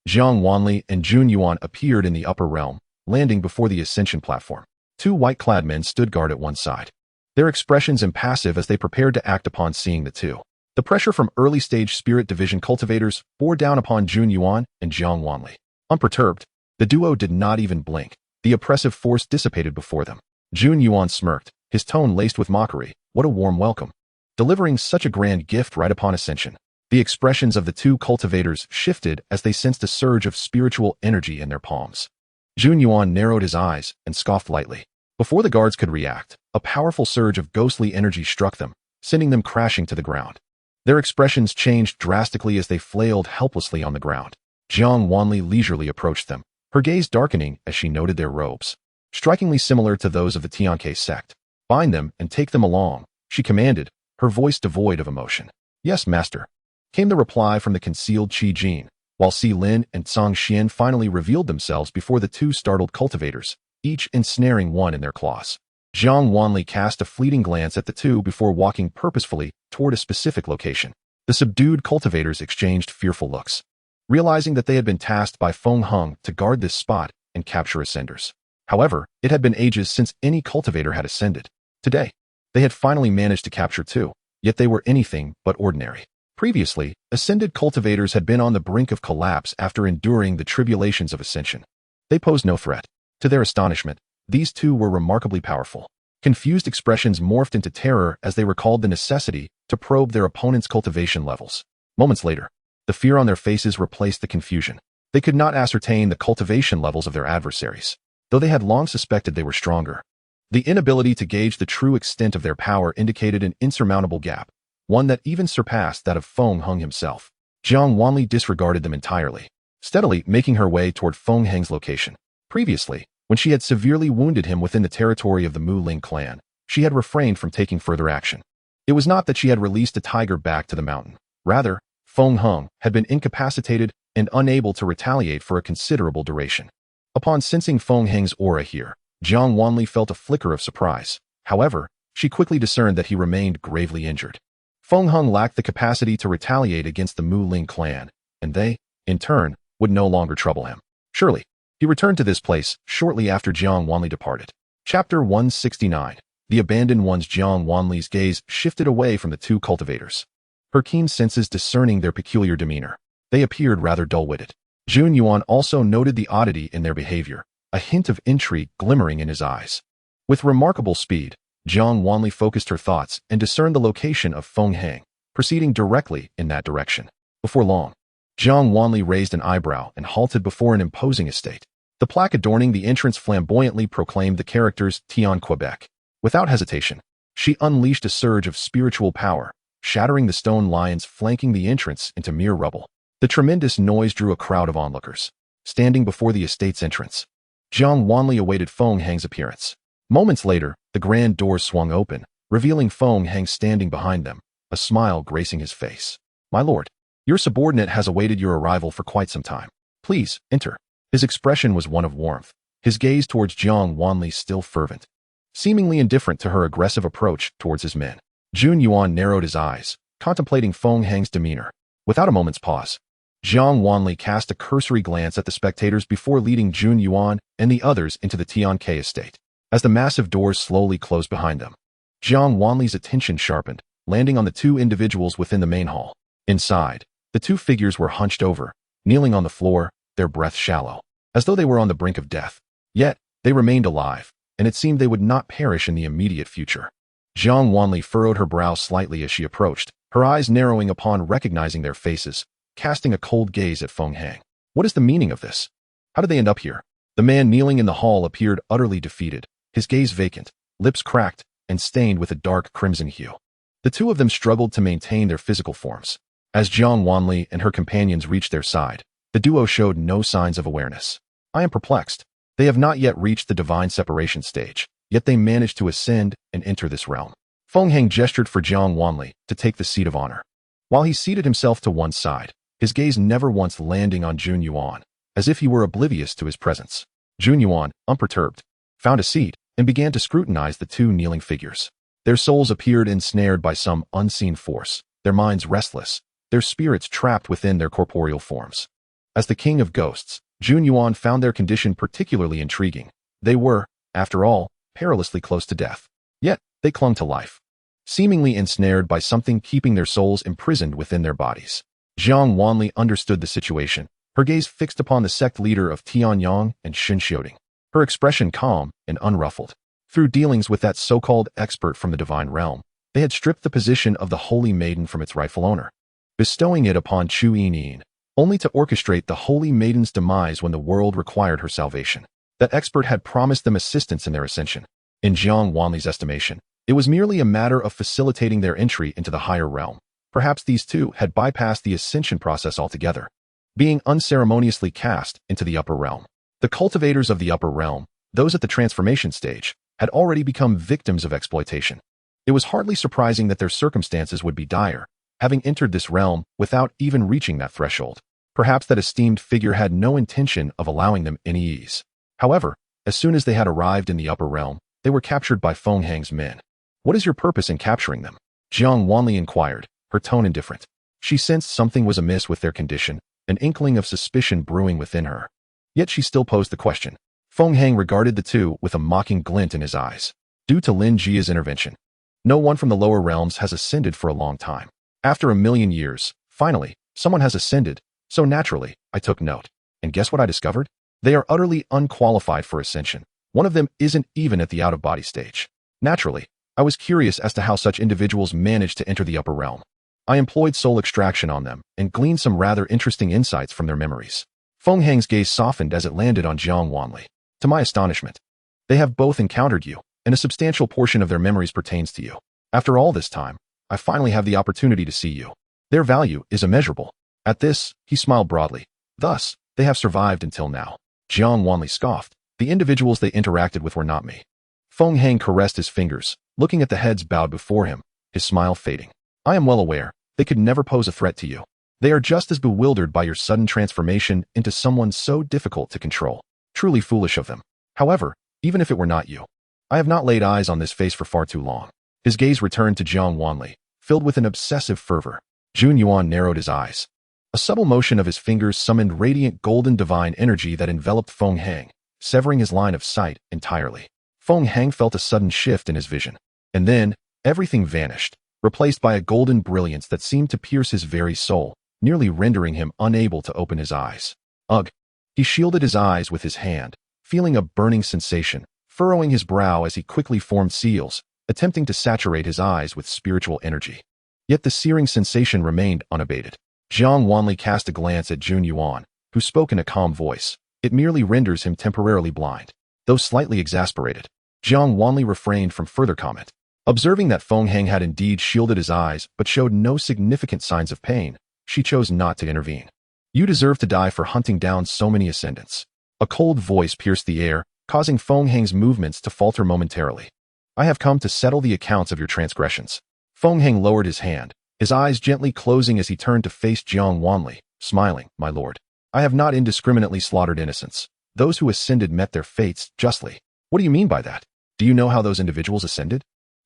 Jiang Wanli and Jun Yuan appeared in the upper realm, landing before the ascension platform. 2 white-clad men stood guard at one side, their expressions impassive as they prepared to act upon seeing the two. The pressure from early-stage spirit division cultivators bore down upon Jun Yuan and Jiang Wanli. Unperturbed, the duo did not even blink. The oppressive force dissipated before them. Jun Yuan smirked, his tone laced with mockery. What a warm welcome. Delivering such a grand gift right upon ascension. The expressions of the 2 cultivators shifted as they sensed a surge of spiritual energy in their palms. Jun Yuan narrowed his eyes and scoffed lightly. Before the guards could react, a powerful surge of ghostly energy struck them, sending them crashing to the ground. Their expressions changed drastically as they flailed helplessly on the ground. Jiang Wanli leisurely approached them, her gaze darkening as she noted their robes, strikingly similar to those of the Xianxia sect. Bind them and take them along, she commanded, her voice devoid of emotion. Yes, master, came the reply from the concealed Qi Jin, while Si Lin and Song Xian finally revealed themselves before the 2 startled cultivators, each ensnaring one in their claws. Jiang Wanli cast a fleeting glance at the 2 before walking purposefully toward a specific location. The subdued cultivators exchanged fearful looks, realizing that they had been tasked by Feng Heng to guard this spot and capture ascenders. However, it had been ages since any cultivator had ascended. Today, they had finally managed to capture two, yet they were anything but ordinary. Previously, ascended cultivators had been on the brink of collapse after enduring the tribulations of ascension. They posed no threat. To their astonishment, these two were remarkably powerful. Confused expressions morphed into terror as they recalled the necessity to probe their opponent's cultivation levels. Moments later, the fear on their faces replaced the confusion. They could not ascertain the cultivation levels of their adversaries, though they had long suspected they were stronger. The inability to gauge the true extent of their power indicated an insurmountable gap, one that even surpassed that of Feng Heng himself. Jiang Wanli disregarded them entirely, steadily making her way toward Feng Heng's location. Previously, when she had severely wounded him within the territory of the Mu Ling clan, she had refrained from taking further action. It was not that she had released a tiger back to the mountain. Rather, Feng Heng had been incapacitated and unable to retaliate for a considerable duration. Upon sensing Feng Heng's aura here, Jiang Wanli felt a flicker of surprise. However, she quickly discerned that he remained gravely injured. Feng Heng lacked the capacity to retaliate against the Mu Ling clan, and they, in turn, would no longer trouble him. Surely, he returned to this place shortly after Jiang Wanli departed. Chapter 169. The Abandoned Ones. Jiang Wanli's gaze shifted away from the two cultivators, her keen senses discerning their peculiar demeanor. They appeared rather dull-witted. Jun Yuan also noted the oddity in their behavior, a hint of intrigue glimmering in his eyes. With remarkable speed, Jiang Wanli focused her thoughts and discerned the location of Feng Heng, proceeding directly in that direction. Before long, Jiang Wanli raised an eyebrow and halted before an imposing estate. The plaque adorning the entrance flamboyantly proclaimed the characters Tian Quebec. Without hesitation, she unleashed a surge of spiritual power, shattering the stone lions flanking the entrance into mere rubble. The tremendous noise drew a crowd of onlookers. Standing before the estate's entrance, Jiang Wanli awaited Feng Heng's appearance. Moments later, the grand doors swung open, revealing Feng Heng standing behind them, a smile gracing his face. "My lord, your subordinate has awaited your arrival for quite some time. Please, enter." His expression was one of warmth, his gaze towards Jiang Wanli still fervent. Seemingly indifferent to her aggressive approach towards his men, Jun Yuan narrowed his eyes, contemplating Feng Heng's demeanor. Without a moment's pause, Jiang Wanli cast a cursory glance at the spectators before leading Jun Yuan and the others into the Tian Ke estate. As the massive doors slowly closed behind them, Jiang Wanli's attention sharpened, landing on the two individuals within the main hall. Inside, the two figures were hunched over, kneeling on the floor, their breath shallow, as though they were on the brink of death. Yet, they remained alive, and it seemed they would not perish in the immediate future. Jiang Wanli furrowed her brow slightly as she approached, her eyes narrowing upon recognizing their faces, casting a cold gaze at Feng Heng. What is the meaning of this? How did they end up here? The man kneeling in the hall appeared utterly defeated, his gaze vacant, lips cracked, and stained with a dark crimson hue. The two of them struggled to maintain their physical forms. As Jiang Wanli and her companions reached their side, the duo showed no signs of awareness. "I am perplexed. They have not yet reached the divine separation stage, yet they managed to ascend and enter this realm." Feng Heng gestured for Jiang Wanli to take the seat of honor. While he seated himself to one side, his gaze never once landing on Jun Yuan, as if he were oblivious to his presence. Jun Yuan, unperturbed, found a seat and began to scrutinize the two kneeling figures. Their souls appeared ensnared by some unseen force, their minds restless, their spirits trapped within their corporeal forms. As the king of ghosts, Jun Yuan found their condition particularly intriguing. They were, after all, perilously close to death. Yet, they clung to life, seemingly ensnared by something keeping their souls imprisoned within their bodies. Jiang Wanli understood the situation, her gaze fixed upon the sect leader of Tianyang and Xianxiaoding, her expression calm and unruffled. Through dealings with that so-called expert from the divine realm, they had stripped the position of the holy maiden from its rightful owner, bestowing it upon Chu Yin, only to orchestrate the holy maiden's demise when the world required her salvation. That expert had promised them assistance in their ascension. In Jiang Wanli's estimation, it was merely a matter of facilitating their entry into the higher realm. Perhaps these two had bypassed the ascension process altogether, being unceremoniously cast into the upper realm. The cultivators of the upper realm, those at the transformation stage, had already become victims of exploitation. It was hardly surprising that their circumstances would be dire, having entered this realm without even reaching that threshold. Perhaps that esteemed figure had no intention of allowing them any ease. However, as soon as they had arrived in the upper realm, they were captured by Feng Heng's men. "What is your purpose in capturing them?" Jiang Wanli inquired, her tone indifferent. She sensed something was amiss with their condition, an inkling of suspicion brewing within her. Yet she still posed the question. Feng Hang regarded the two with a mocking glint in his eyes. Due to Lin Jia's intervention, no one from the lower realms has ascended for a long time. After 1,000,000 years, finally, someone has ascended, so naturally, I took note. And guess what I discovered? They are utterly unqualified for ascension. One of them isn't even at the out-of-body stage. Naturally, I was curious as to how such individuals managed to enter the upper realm. I employed soul extraction on them and gleaned some rather interesting insights from their memories. Feng Hang's gaze softened as it landed on Jiang Wanli. To my astonishment, they have both encountered you, and a substantial portion of their memories pertains to you. After all this time, I finally have the opportunity to see you. Their value is immeasurable. At this, he smiled broadly. Thus, they have survived until now. Jiang Wanli scoffed. The individuals they interacted with were not me. Feng Hang caressed his fingers, looking at the heads bowed before him, his smile fading. I am well aware, they could never pose a threat to you. They are just as bewildered by your sudden transformation into someone so difficult to control. Truly foolish of them. However, even if it were not you, I have not laid eyes on this face for far too long. His gaze returned to Jiang Wanli, filled with an obsessive fervor. Jun Yuan narrowed his eyes. A subtle motion of his fingers summoned radiant golden divine energy that enveloped Feng Hang, severing his line of sight entirely. Feng Hang felt a sudden shift in his vision. And then, everything vanished, replaced by a golden brilliance that seemed to pierce his very soul, nearly rendering him unable to open his eyes. Ugh! He shielded his eyes with his hand, feeling a burning sensation, furrowing his brow as he quickly formed seals, attempting to saturate his eyes with spiritual energy. Yet the searing sensation remained unabated. Jiang Wanli cast a glance at Jun Yuan, who spoke in a calm voice. It merely renders him temporarily blind. Though slightly exasperated, Jiang Wanli refrained from further comment. Observing that Feng Hang had indeed shielded his eyes but showed no significant signs of pain, she chose not to intervene. You deserve to die for hunting down so many ascendants. A cold voice pierced the air, causing Feng Hang's movements to falter momentarily. I have come to settle the accounts of your transgressions. Feng Hang lowered his hand, his eyes gently closing as he turned to face Jiang Wanli, smiling, my lord. I have not indiscriminately slaughtered innocents. Those who ascended met their fates justly. What do you mean by that? Do you know how those individuals ascended?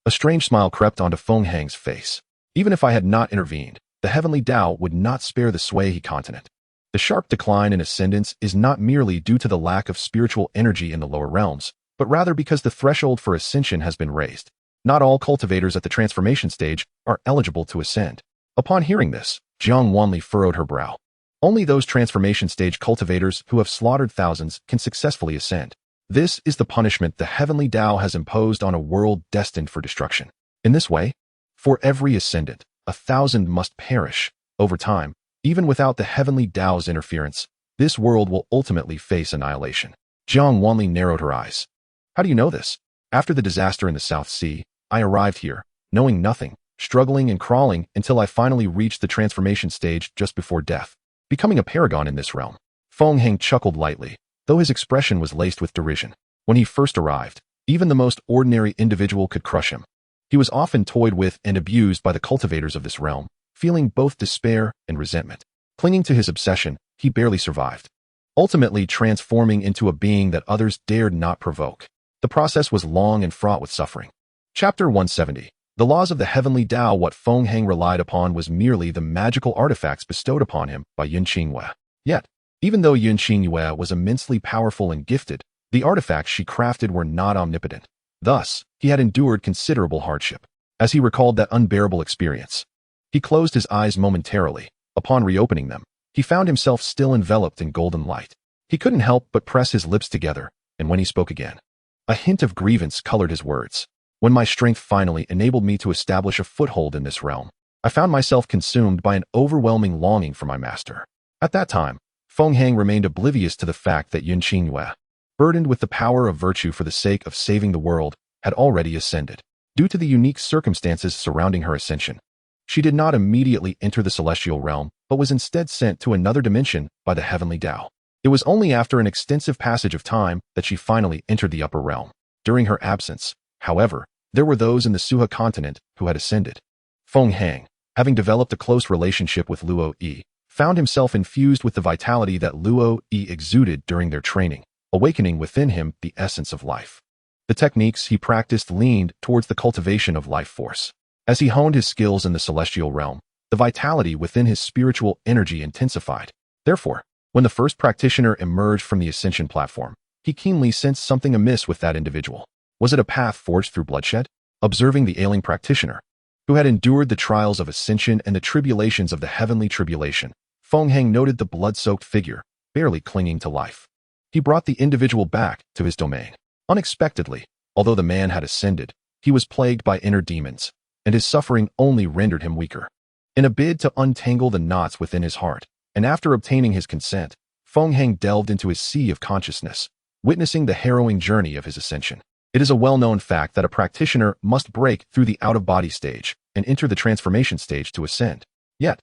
A strange smile crept onto Feng Hang's face. Even if I had not intervened, the Heavenly Dao would not spare the Sui continent. The sharp decline in ascendance is not merely due to the lack of spiritual energy in the lower realms, but rather because the threshold for ascension has been raised. Not all cultivators at the transformation stage are eligible to ascend. Upon hearing this, Jiang Wanli furrowed her brow. Only those transformation stage cultivators who have slaughtered thousands can successfully ascend. This is the punishment the Heavenly Dao has imposed on a world destined for destruction. In this way, for every ascendant, 1,000 must perish. Over time, even without the Heavenly Dao's interference, this world will ultimately face annihilation. Jiang Wanli narrowed her eyes. How do you know this? After the disaster in the South Sea, I arrived here, knowing nothing, struggling and crawling until I finally reached the transformation stage just before death, becoming a paragon in this realm. Feng Hang chuckled lightly, though his expression was laced with derision. When he first arrived, even the most ordinary individual could crush him. He was often toyed with and abused by the cultivators of this realm, feeling both despair and resentment. Clinging to his obsession, he barely survived, ultimately transforming into a being that others dared not provoke. The process was long and fraught with suffering. Chapter 170. The laws of the Heavenly Dao. What Feng Hang relied upon was merely the magical artifacts bestowed upon him by Yin Qingyue. Yet, even though Yin Qingyue was immensely powerful and gifted, the artifacts she crafted were not omnipotent. Thus, he had endured considerable hardship. As he recalled that unbearable experience, he closed his eyes momentarily. Upon reopening them, he found himself still enveloped in golden light. He couldn't help but press his lips together, and when he spoke again, a hint of grievance colored his words. When my strength finally enabled me to establish a foothold in this realm, I found myself consumed by an overwhelming longing for my master. At that time, Feng Hang remained oblivious to the fact that Yin Qingyue, burdened with the power of virtue for the sake of saving the world, had already ascended. Due to the unique circumstances surrounding her ascension, she did not immediately enter the celestial realm, but was instead sent to another dimension by the Heavenly Dao. It was only after an extensive passage of time that she finally entered the upper realm. During her absence, however, there were those in the Suha continent who had ascended. Feng Hang, having developed a close relationship with Luo Yi, found himself infused with the vitality that Luo Yi exuded during their training, awakening within him the essence of life. The techniques he practiced leaned towards the cultivation of life force. As he honed his skills in the celestial realm, the vitality within his spiritual energy intensified. Therefore, when the first practitioner emerged from the ascension platform, He keenly sensed something amiss with that individual. Was it a path forged through bloodshed? Observing the ailing practitioner, who had endured the trials of ascension and the tribulations of the heavenly tribulation, Feng Heng noted the blood-soaked figure, barely clinging to life. He brought the individual back to his domain. Unexpectedly, although the man had ascended, he was plagued by inner demons, and his suffering only rendered him weaker. In a bid to untangle the knots within his heart, and after obtaining his consent, Feng Heng delved into his sea of consciousness, witnessing the harrowing journey of his ascension. It is a well-known fact that a practitioner must break through the out-of-body stage and enter the transformation stage to ascend. Yet,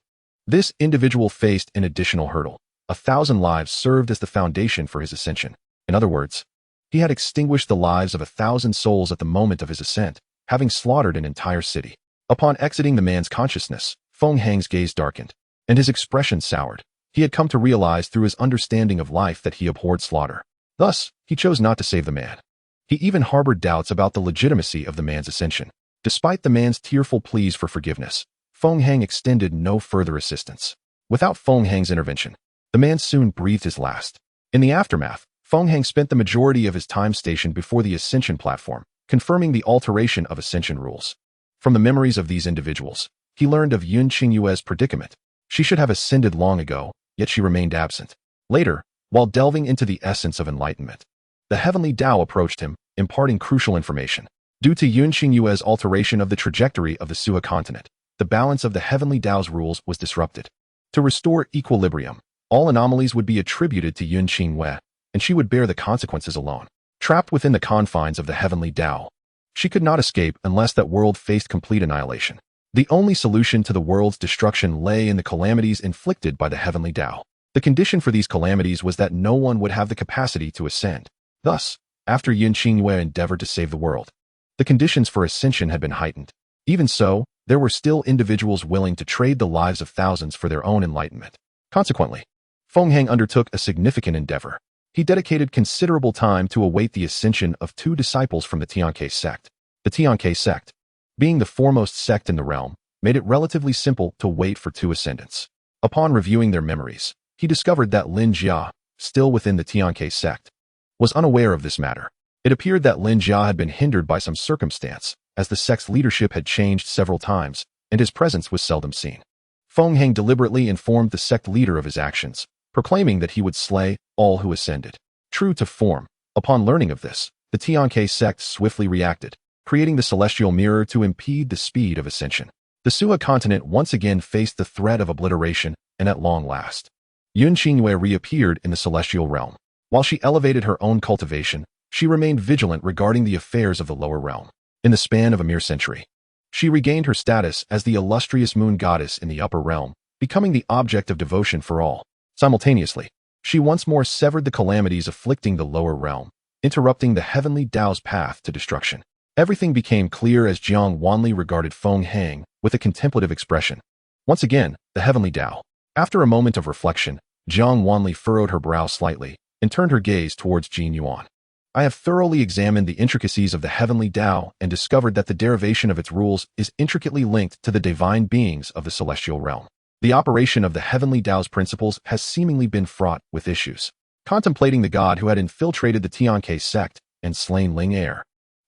this individual faced an additional hurdle. 1,000 lives served as the foundation for his ascension. In other words, he had extinguished the lives of 1,000 souls at the moment of his ascent, having slaughtered an entire city. Upon exiting the man's consciousness, Feng Heng's gaze darkened, and his expression soured. He had come to realize through his understanding of life that he abhorred slaughter. Thus, he chose not to save the man. He even harbored doubts about the legitimacy of the man's ascension. Despite the man's tearful pleas for forgiveness, Feng Heng extended no further assistance. Without Feng Heng's intervention, the man soon breathed his last. In the aftermath, Feng Heng spent the majority of his time stationed before the ascension platform, confirming the alteration of ascension rules. From the memories of these individuals, he learned of Yun Qingyue's predicament. She should have ascended long ago, yet she remained absent. Later, while delving into the essence of enlightenment, the Heavenly Dao approached him, imparting crucial information. Due to Yun Qingyue's alteration of the trajectory of the Suha continent, the balance of the Heavenly Dao's rules was disrupted. To restore equilibrium, all anomalies would be attributed to Yun Qingyue, and she would bear the consequences alone. Trapped within the confines of the Heavenly Dao, she could not escape unless that world faced complete annihilation. The only solution to the world's destruction lay in the calamities inflicted by the Heavenly Dao. The condition for these calamities was that no one would have the capacity to ascend. Thus, after Yun Qingyue endeavored to save the world, the conditions for ascension had been heightened. Even so, there were still individuals willing to trade the lives of thousands for their own enlightenment. Consequently, Feng Heng undertook a significant endeavor. He dedicated considerable time to await the ascension of 2 disciples from the Xianxia sect. The Xianxia sect, being the foremost sect in the realm, made it relatively simple to wait for 2 ascendants. Upon reviewing their memories, he discovered that Lin Jia, still within the Xianxia sect, was unaware of this matter. It appeared that Lin Jia had been hindered by some circumstance, as the sect's leadership had changed several times, and his presence was seldom seen. Feng Heng deliberately informed the sect leader of his actions, proclaiming that he would slay all who ascended. True to form, upon learning of this, the Xianxia sect swiftly reacted, creating the celestial mirror to impede the speed of ascension. The Suha continent once again faced the threat of obliteration, and at long last, Yun Qingyue reappeared in the celestial realm. While she elevated her own cultivation, she remained vigilant regarding the affairs of the lower realm. In the span of a mere century, she regained her status as the illustrious moon goddess in the upper realm, becoming the object of devotion for all. Simultaneously, she once more severed the calamities afflicting the lower realm, interrupting the Heavenly Dao's path to destruction. Everything became clear as Jiang Wanli regarded Feng Heng with a contemplative expression. Once again, the Heavenly Dao. After a moment of reflection, Jiang Wanli furrowed her brow slightly and turned her gaze towards Jin Yuan. I have thoroughly examined the intricacies of the Heavenly Dao and discovered that the derivation of its rules is intricately linked to the divine beings of the celestial realm. The operation of the Heavenly Dao's principles has seemingly been fraught with issues. Contemplating the god who had infiltrated the Xianxia sect and slain Ling Er,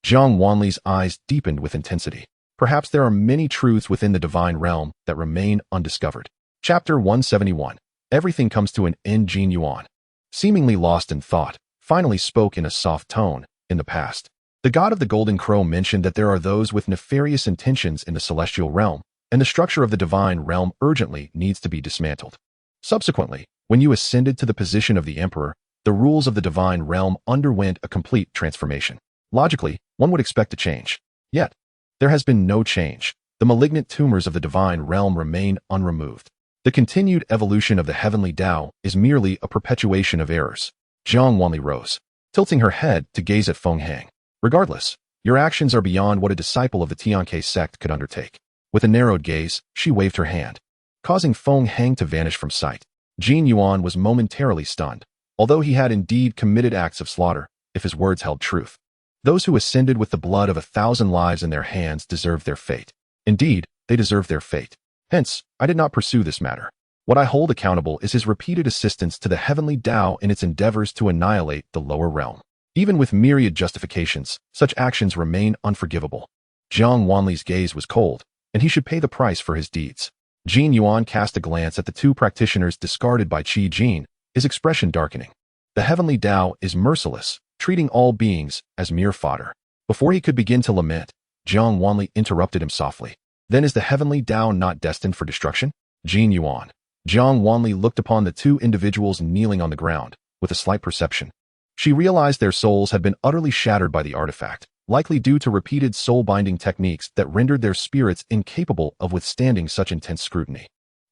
Jiang Wanli's eyes deepened with intensity. Perhaps there are many truths within the divine realm that remain undiscovered. Chapter 171. Everything comes to an end. Jin Yuan, seemingly lost in thought, finally spoke in a soft tone. In the past, the god of the Golden Crow mentioned that there are those with nefarious intentions in the celestial realm, and the structure of the divine realm urgently needs to be dismantled. Subsequently, when you ascended to the position of the emperor, the rules of the divine realm underwent a complete transformation. Logically, one would expect a change. Yet, there has been no change. The malignant tumors of the divine realm remain unremoved. The continued evolution of the Heavenly Dao is merely a perpetuation of errors. Jiang Wanli rose, tilting her head to gaze at Feng Heng. Regardless, your actions are beyond what a disciple of the Xianxia sect could undertake. With a narrowed gaze, she waved her hand, causing Feng Heng to vanish from sight. Jin Yuan was momentarily stunned. Although he had indeed committed acts of slaughter, if his words held truth, those who ascended with the blood of 1,000 lives in their hands deserved their fate. Indeed, they deserved their fate. Hence, I did not pursue this matter. What I hold accountable is his repeated assistance to the Heavenly Dao in its endeavors to annihilate the lower realm. Even with myriad justifications, such actions remain unforgivable. Jiang Wanli's gaze was cold, and he should pay the price for his deeds. Jin Yuan cast a glance at the two practitioners discarded by Qi Jin, his expression darkening. The Heavenly Dao is merciless, treating all beings as mere fodder. Before he could begin to lament, Jiang Wanli interrupted him softly. Then is the Heavenly Dao not destined for destruction? Jin Yuan. Jiang Wanli looked upon the two individuals kneeling on the ground, with a slight perception. She realized their souls had been utterly shattered by the artifact, likely due to repeated soul-binding techniques that rendered their spirits incapable of withstanding such intense scrutiny.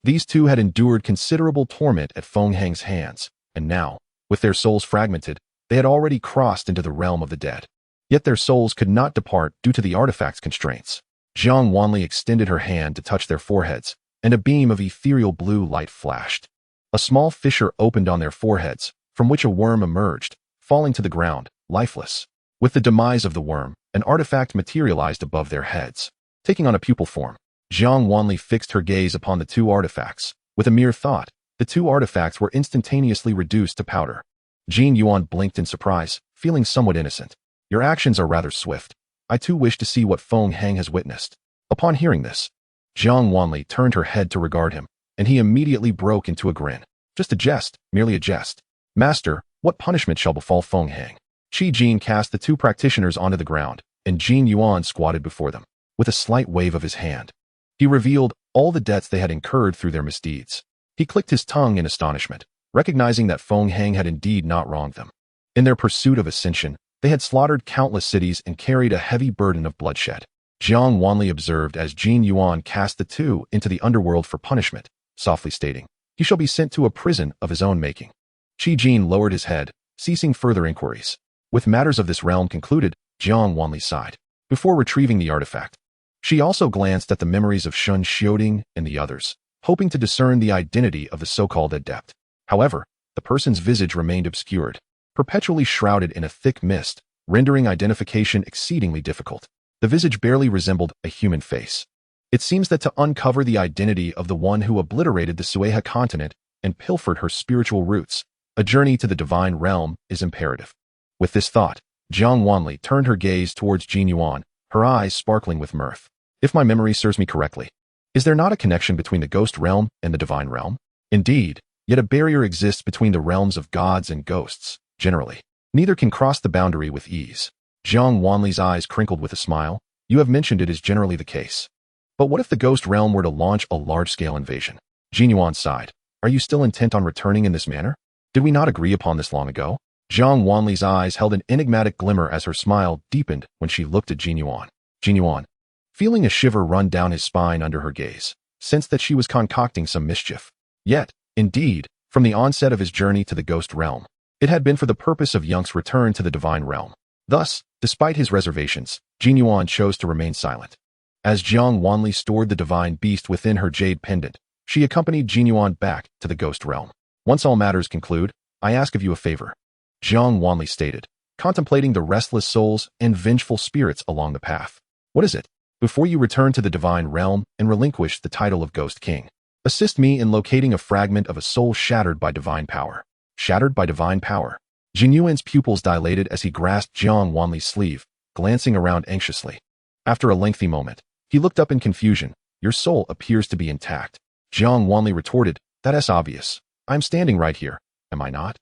These two had endured considerable torment at Feng Heng's hands, and now, with their souls fragmented, they had already crossed into the realm of the dead. Yet their souls could not depart due to the artifact's constraints. Jiang Wanli extended her hand to touch their foreheads, and a beam of ethereal blue light flashed. A small fissure opened on their foreheads, from which a worm emerged, falling to the ground, lifeless. With the demise of the worm, an artifact materialized above their heads, taking on a pupil form. Jiang Wanli fixed her gaze upon the two artifacts. With a mere thought, the two artifacts were instantaneously reduced to powder. Jin Yuan blinked in surprise, feeling somewhat innocent. Your actions are rather swift. I too wish to see what Feng Heng has witnessed. Upon hearing this, Jiang Wanli turned her head to regard him, and he immediately broke into a grin. Just a jest, merely a jest. Master, what punishment shall befall Feng Heng? Qi Jin cast the two practitioners onto the ground, and Jin Yuan squatted before them, with a slight wave of his hand. He revealed all the debts they had incurred through their misdeeds. He clicked his tongue in astonishment, recognizing that Feng Heng had indeed not wronged them. In their pursuit of ascension, they had slaughtered countless cities and carried a heavy burden of bloodshed. Jiang Wanli observed as Jin Yuan cast the two into the underworld for punishment, softly stating, "He shall be sent to a prison of his own making." Qi Jin lowered his head, ceasing further inquiries. With matters of this realm concluded, Jiang Wanli sighed. Before retrieving the artifact, she also glanced at the memories of Shun Xiaoding and the others, hoping to discern the identity of the so-called adept. However, the person's visage remained obscured, perpetually shrouded in a thick mist, rendering identification exceedingly difficult. The visage barely resembled a human face. It seems that to uncover the identity of the one who obliterated the Sueha continent and pilfered her spiritual roots, a journey to the divine realm is imperative. With this thought, Jiang Wanli turned her gaze towards Jin Yuan, her eyes sparkling with mirth. If my memory serves me correctly, is there not a connection between the ghost realm and the divine realm? Indeed, yet a barrier exists between the realms of gods and ghosts, generally. Neither can cross the boundary with ease. Jiang Wanli's eyes crinkled with a smile. You have mentioned it is generally the case. But what if the ghost realm were to launch a large-scale invasion? Jin Yuan sighed. Are you still intent on returning in this manner? Did we not agree upon this long ago? Jiang Wanli's eyes held an enigmatic glimmer as her smile deepened when she looked at Jin Yuan. Jin Yuan, feeling a shiver run down his spine under her gaze, sensed that she was concocting some mischief. Yet, indeed, from the onset of his journey to the ghost realm, it had been for the purpose of Yang's return to the divine realm. Thus, despite his reservations, Jin Yuan chose to remain silent. As Jiang Wanli stored the divine beast within her jade pendant, she accompanied Jin Yuan back to the ghost realm. Once all matters conclude, I ask of you a favor. Jiang Wanli stated, contemplating the restless souls and vengeful spirits along the path. What is it? Before you return to the divine realm and relinquish the title of Ghost King, assist me in locating a fragment of a soul shattered by divine power. Shattered by divine power. Jin Yuan's pupils dilated as he grasped Jiang Wanli's sleeve, glancing around anxiously. After a lengthy moment, he looked up in confusion. Your soul appears to be intact. Jiang Wanli retorted, that's obvious. I'm standing right here, am I not?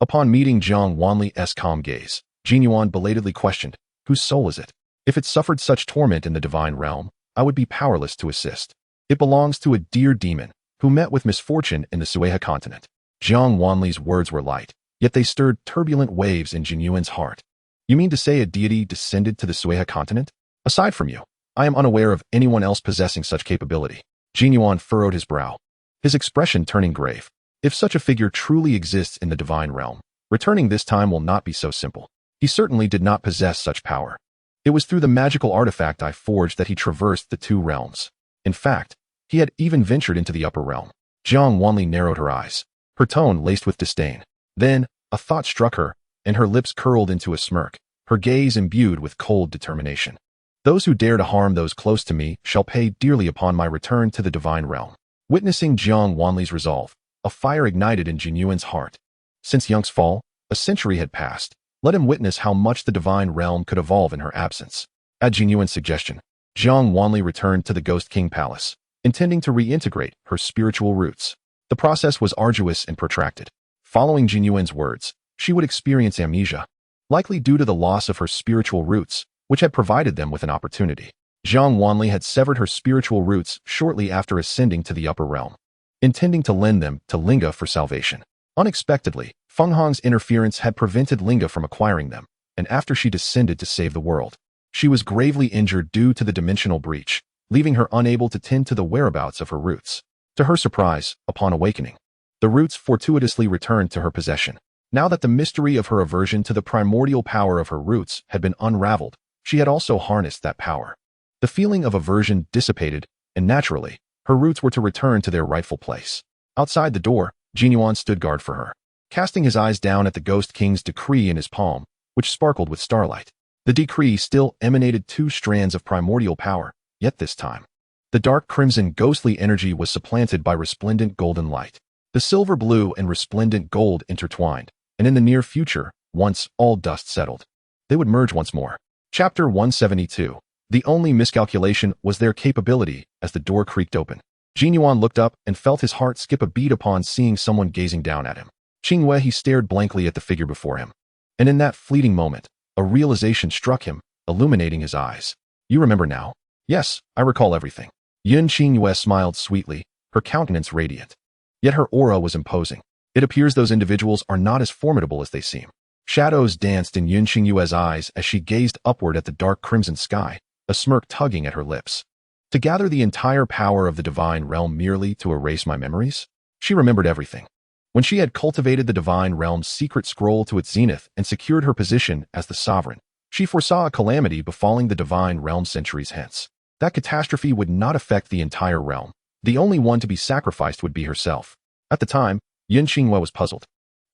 Upon meeting Jiang Wanli's calm gaze, Jin Yuan belatedly questioned, whose soul is it? If it suffered such torment in the divine realm, I would be powerless to assist. It belongs to a dear demon, who met with misfortune in the Sueha continent. Jiang Wanli's words were light, yet they stirred turbulent waves in Jin Yuan's heart. You mean to say a deity descended to the Sueha continent? Aside from you, I am unaware of anyone else possessing such capability. Jin Yuan furrowed his brow, his expression turning grave. If such a figure truly exists in the divine realm, returning this time will not be so simple. He certainly did not possess such power. It was through the magical artifact I forged that he traversed the two realms. In fact, he had even ventured into the upper realm. Jiang Wanli narrowed her eyes, her tone laced with disdain. Then, a thought struck her, and her lips curled into a smirk, her gaze imbued with cold determination. Those who dare to harm those close to me shall pay dearly upon my return to the divine realm. Witnessing Jiang Wanli's resolve, a fire ignited in Jinyuan's heart. Since Yang's fall, a century had passed. Let him witness how much the divine realm could evolve in her absence. At Jinyuan's suggestion, Jiang Wanli returned to the Ghost King Palace, intending to reintegrate her spiritual roots. The process was arduous and protracted. Following Jinyuan's words, she would experience amnesia, likely due to the loss of her spiritual roots, which had provided them with an opportunity. Jiang Wanli had severed her spiritual roots shortly after ascending to the upper realm, intending to lend them to Linga for salvation. Unexpectedly, Feng Hong's interference had prevented Linga from acquiring them, and after she descended to save the world, she was gravely injured due to the dimensional breach, leaving her unable to tend to the whereabouts of her roots. To her surprise, upon awakening, the roots fortuitously returned to her possession. Now that the mystery of her aversion to the primordial power of her roots had been unraveled, she had also harnessed that power. The feeling of aversion dissipated, and naturally, her roots were to return to their rightful place. Outside the door, Jinyuan stood guard for her, casting his eyes down at the Ghost King's decree in his palm, which sparkled with starlight. The decree still emanated 2 strands of primordial power, yet this time, the dark crimson ghostly energy was supplanted by resplendent golden light. The silver blue and resplendent gold intertwined, and in the near future, once all dust settled, they would merge once more. Chapter 172. The only miscalculation was their capability as the door creaked open. Jinyuan looked up and felt his heart skip a beat upon seeing someone gazing down at him. Qingwei he stared blankly at the figure before him. And in that fleeting moment, a realization struck him, illuminating his eyes. You remember now? Yes, I recall everything. Yun Qingwei smiled sweetly, her countenance radiant. Yet her aura was imposing. It appears those individuals are not as formidable as they seem. Shadows danced in Yun Qingwei's eyes as she gazed upward at the dark crimson sky, a smirk tugging at her lips. To gather the entire power of the divine realm merely to erase my memories? She remembered everything. When she had cultivated the divine realm's secret scroll to its zenith and secured her position as the sovereign, she foresaw a calamity befalling the divine realm centuries hence. That catastrophe would not affect the entire realm. The only one to be sacrificed would be herself. At the time, Yun Qingwei was puzzled.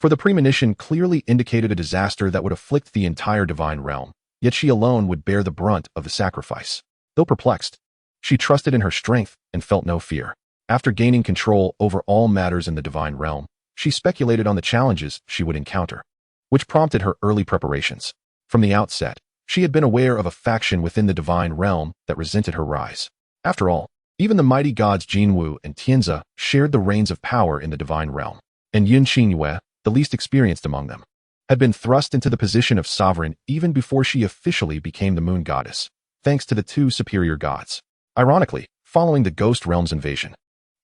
For the premonition clearly indicated a disaster that would afflict the entire divine realm, yet she alone would bear the brunt of the sacrifice. Though perplexed, she trusted in her strength and felt no fear. After gaining control over all matters in the divine realm, she speculated on the challenges she would encounter, which prompted her early preparations. From the outset, she had been aware of a faction within the divine realm that resented her rise. After all, even the mighty gods Jinwu and Tianzi shared the reins of power in the divine realm, and Yun Qingwei, the least experienced among them, had been thrust into the position of sovereign even before she officially became the moon goddess, thanks to the 2 superior gods. Ironically, following the ghost realm's invasion,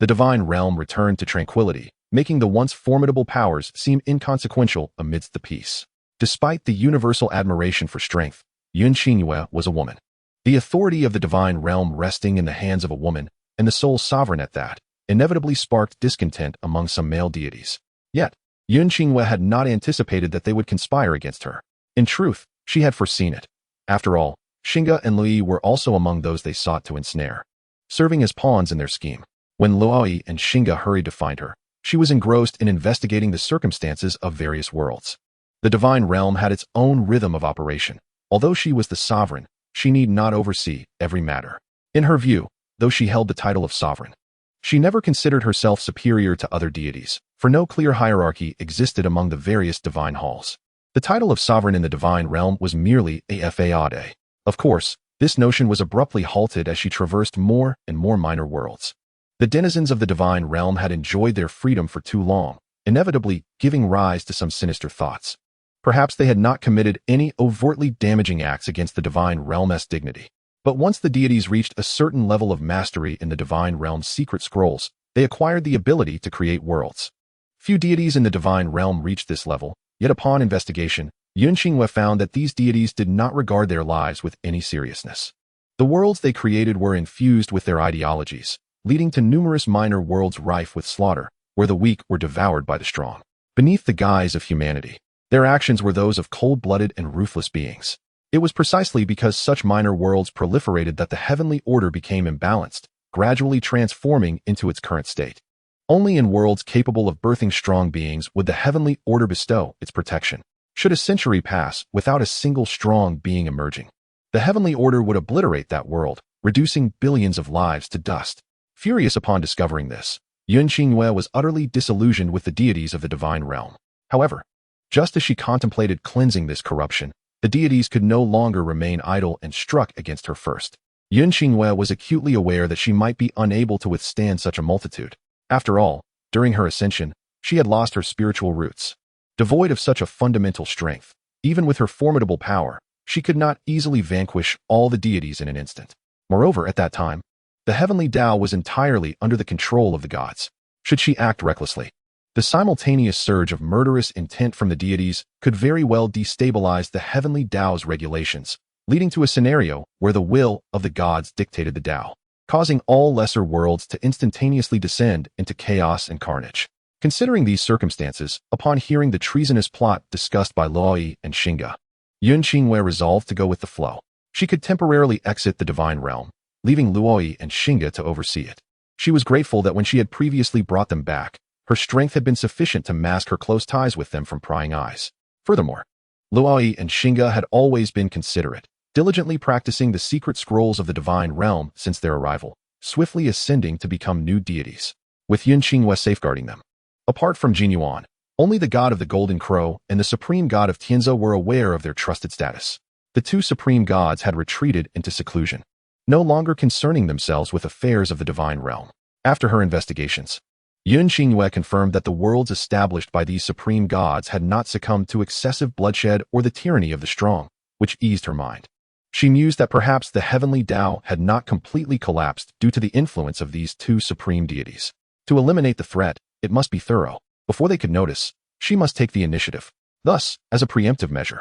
the divine realm returned to tranquility, making the once formidable powers seem inconsequential amidst the peace. Despite the universal admiration for strength, Yun Qingwei was a woman. The authority of the divine realm resting in the hands of a woman, and the sole sovereign at that, inevitably sparked discontent among some male deities. Yet, Yun Qingwei had not anticipated that they would conspire against her. In truth, she had foreseen it. After all, Xinga and Lui were also among those they sought to ensnare, serving as pawns in their scheme. When Lui and Xinga hurried to find her, she was engrossed in investigating the circumstances of various worlds. The divine realm had its own rhythm of operation. Although she was the sovereign, she need not oversee every matter. In her view, though she held the title of sovereign, she never considered herself superior to other deities, for no clear hierarchy existed among the various divine halls. The title of sovereign in the divine realm was merely a fade. Of course, this notion was abruptly halted as she traversed more and more minor worlds. The denizens of the divine realm had enjoyed their freedom for too long, inevitably giving rise to some sinister thoughts. Perhaps they had not committed any overtly damaging acts against the divine realm's dignity. But once the deities reached a certain level of mastery in the divine realm's secret scrolls, they acquired the ability to create worlds. Few deities in the divine realm reached this level, yet upon investigation, Yun Qingwei found that these deities did not regard their lives with any seriousness. The worlds they created were infused with their ideologies, leading to numerous minor worlds rife with slaughter, where the weak were devoured by the strong. Beneath the guise of humanity, their actions were those of cold-blooded and ruthless beings. It was precisely because such minor worlds proliferated that the heavenly order became imbalanced, gradually transforming into its current state. Only in worlds capable of birthing strong beings would the heavenly order bestow its protection. Should a century pass without a single strong being emerging, the heavenly order would obliterate that world, reducing billions of lives to dust. Furious upon discovering this, Yun Qingyue was utterly disillusioned with the deities of the divine realm. However, just as she contemplated cleansing this corruption, the deities could no longer remain idle and struck against her first. Yun Qingyue was acutely aware that she might be unable to withstand such a multitude. After all, during her ascension, she had lost her spiritual roots. Devoid of such a fundamental strength, even with her formidable power, she could not easily vanquish all the deities in an instant. Moreover, at that time, the Heavenly Dao was entirely under the control of the gods. Should she act recklessly, the simultaneous surge of murderous intent from the deities could very well destabilize the Heavenly Dao's regulations, leading to a scenario where the will of the gods dictated the Dao, causing all lesser worlds to instantaneously descend into chaos and carnage. Considering these circumstances, upon hearing the treasonous plot discussed by Luoyi and Xinga, Yun Qingyue resolved to go with the flow. She could temporarily exit the divine realm, leaving Luoyi and Xinga to oversee it. She was grateful that when she had previously brought them back, her strength had been sufficient to mask her close ties with them from prying eyes. Furthermore, Luoyi and Xinga had always been considerate, diligently practicing the secret scrolls of the divine realm since their arrival, swiftly ascending to become new deities, with Yun Qingyue safeguarding them. Apart from Jinyuan, only the god of the Golden Crow and the supreme god of Tianzhou were aware of their trusted status. The two supreme gods had retreated into seclusion, no longer concerning themselves with affairs of the divine realm. After her investigations, Yun Qingyue confirmed that the worlds established by these supreme gods had not succumbed to excessive bloodshed or the tyranny of the strong, which eased her mind. She mused that perhaps the Heavenly Dao had not completely collapsed due to the influence of these two supreme deities. To eliminate the threat, it must be thorough. Before they could notice, she must take the initiative. Thus, as a preemptive measure,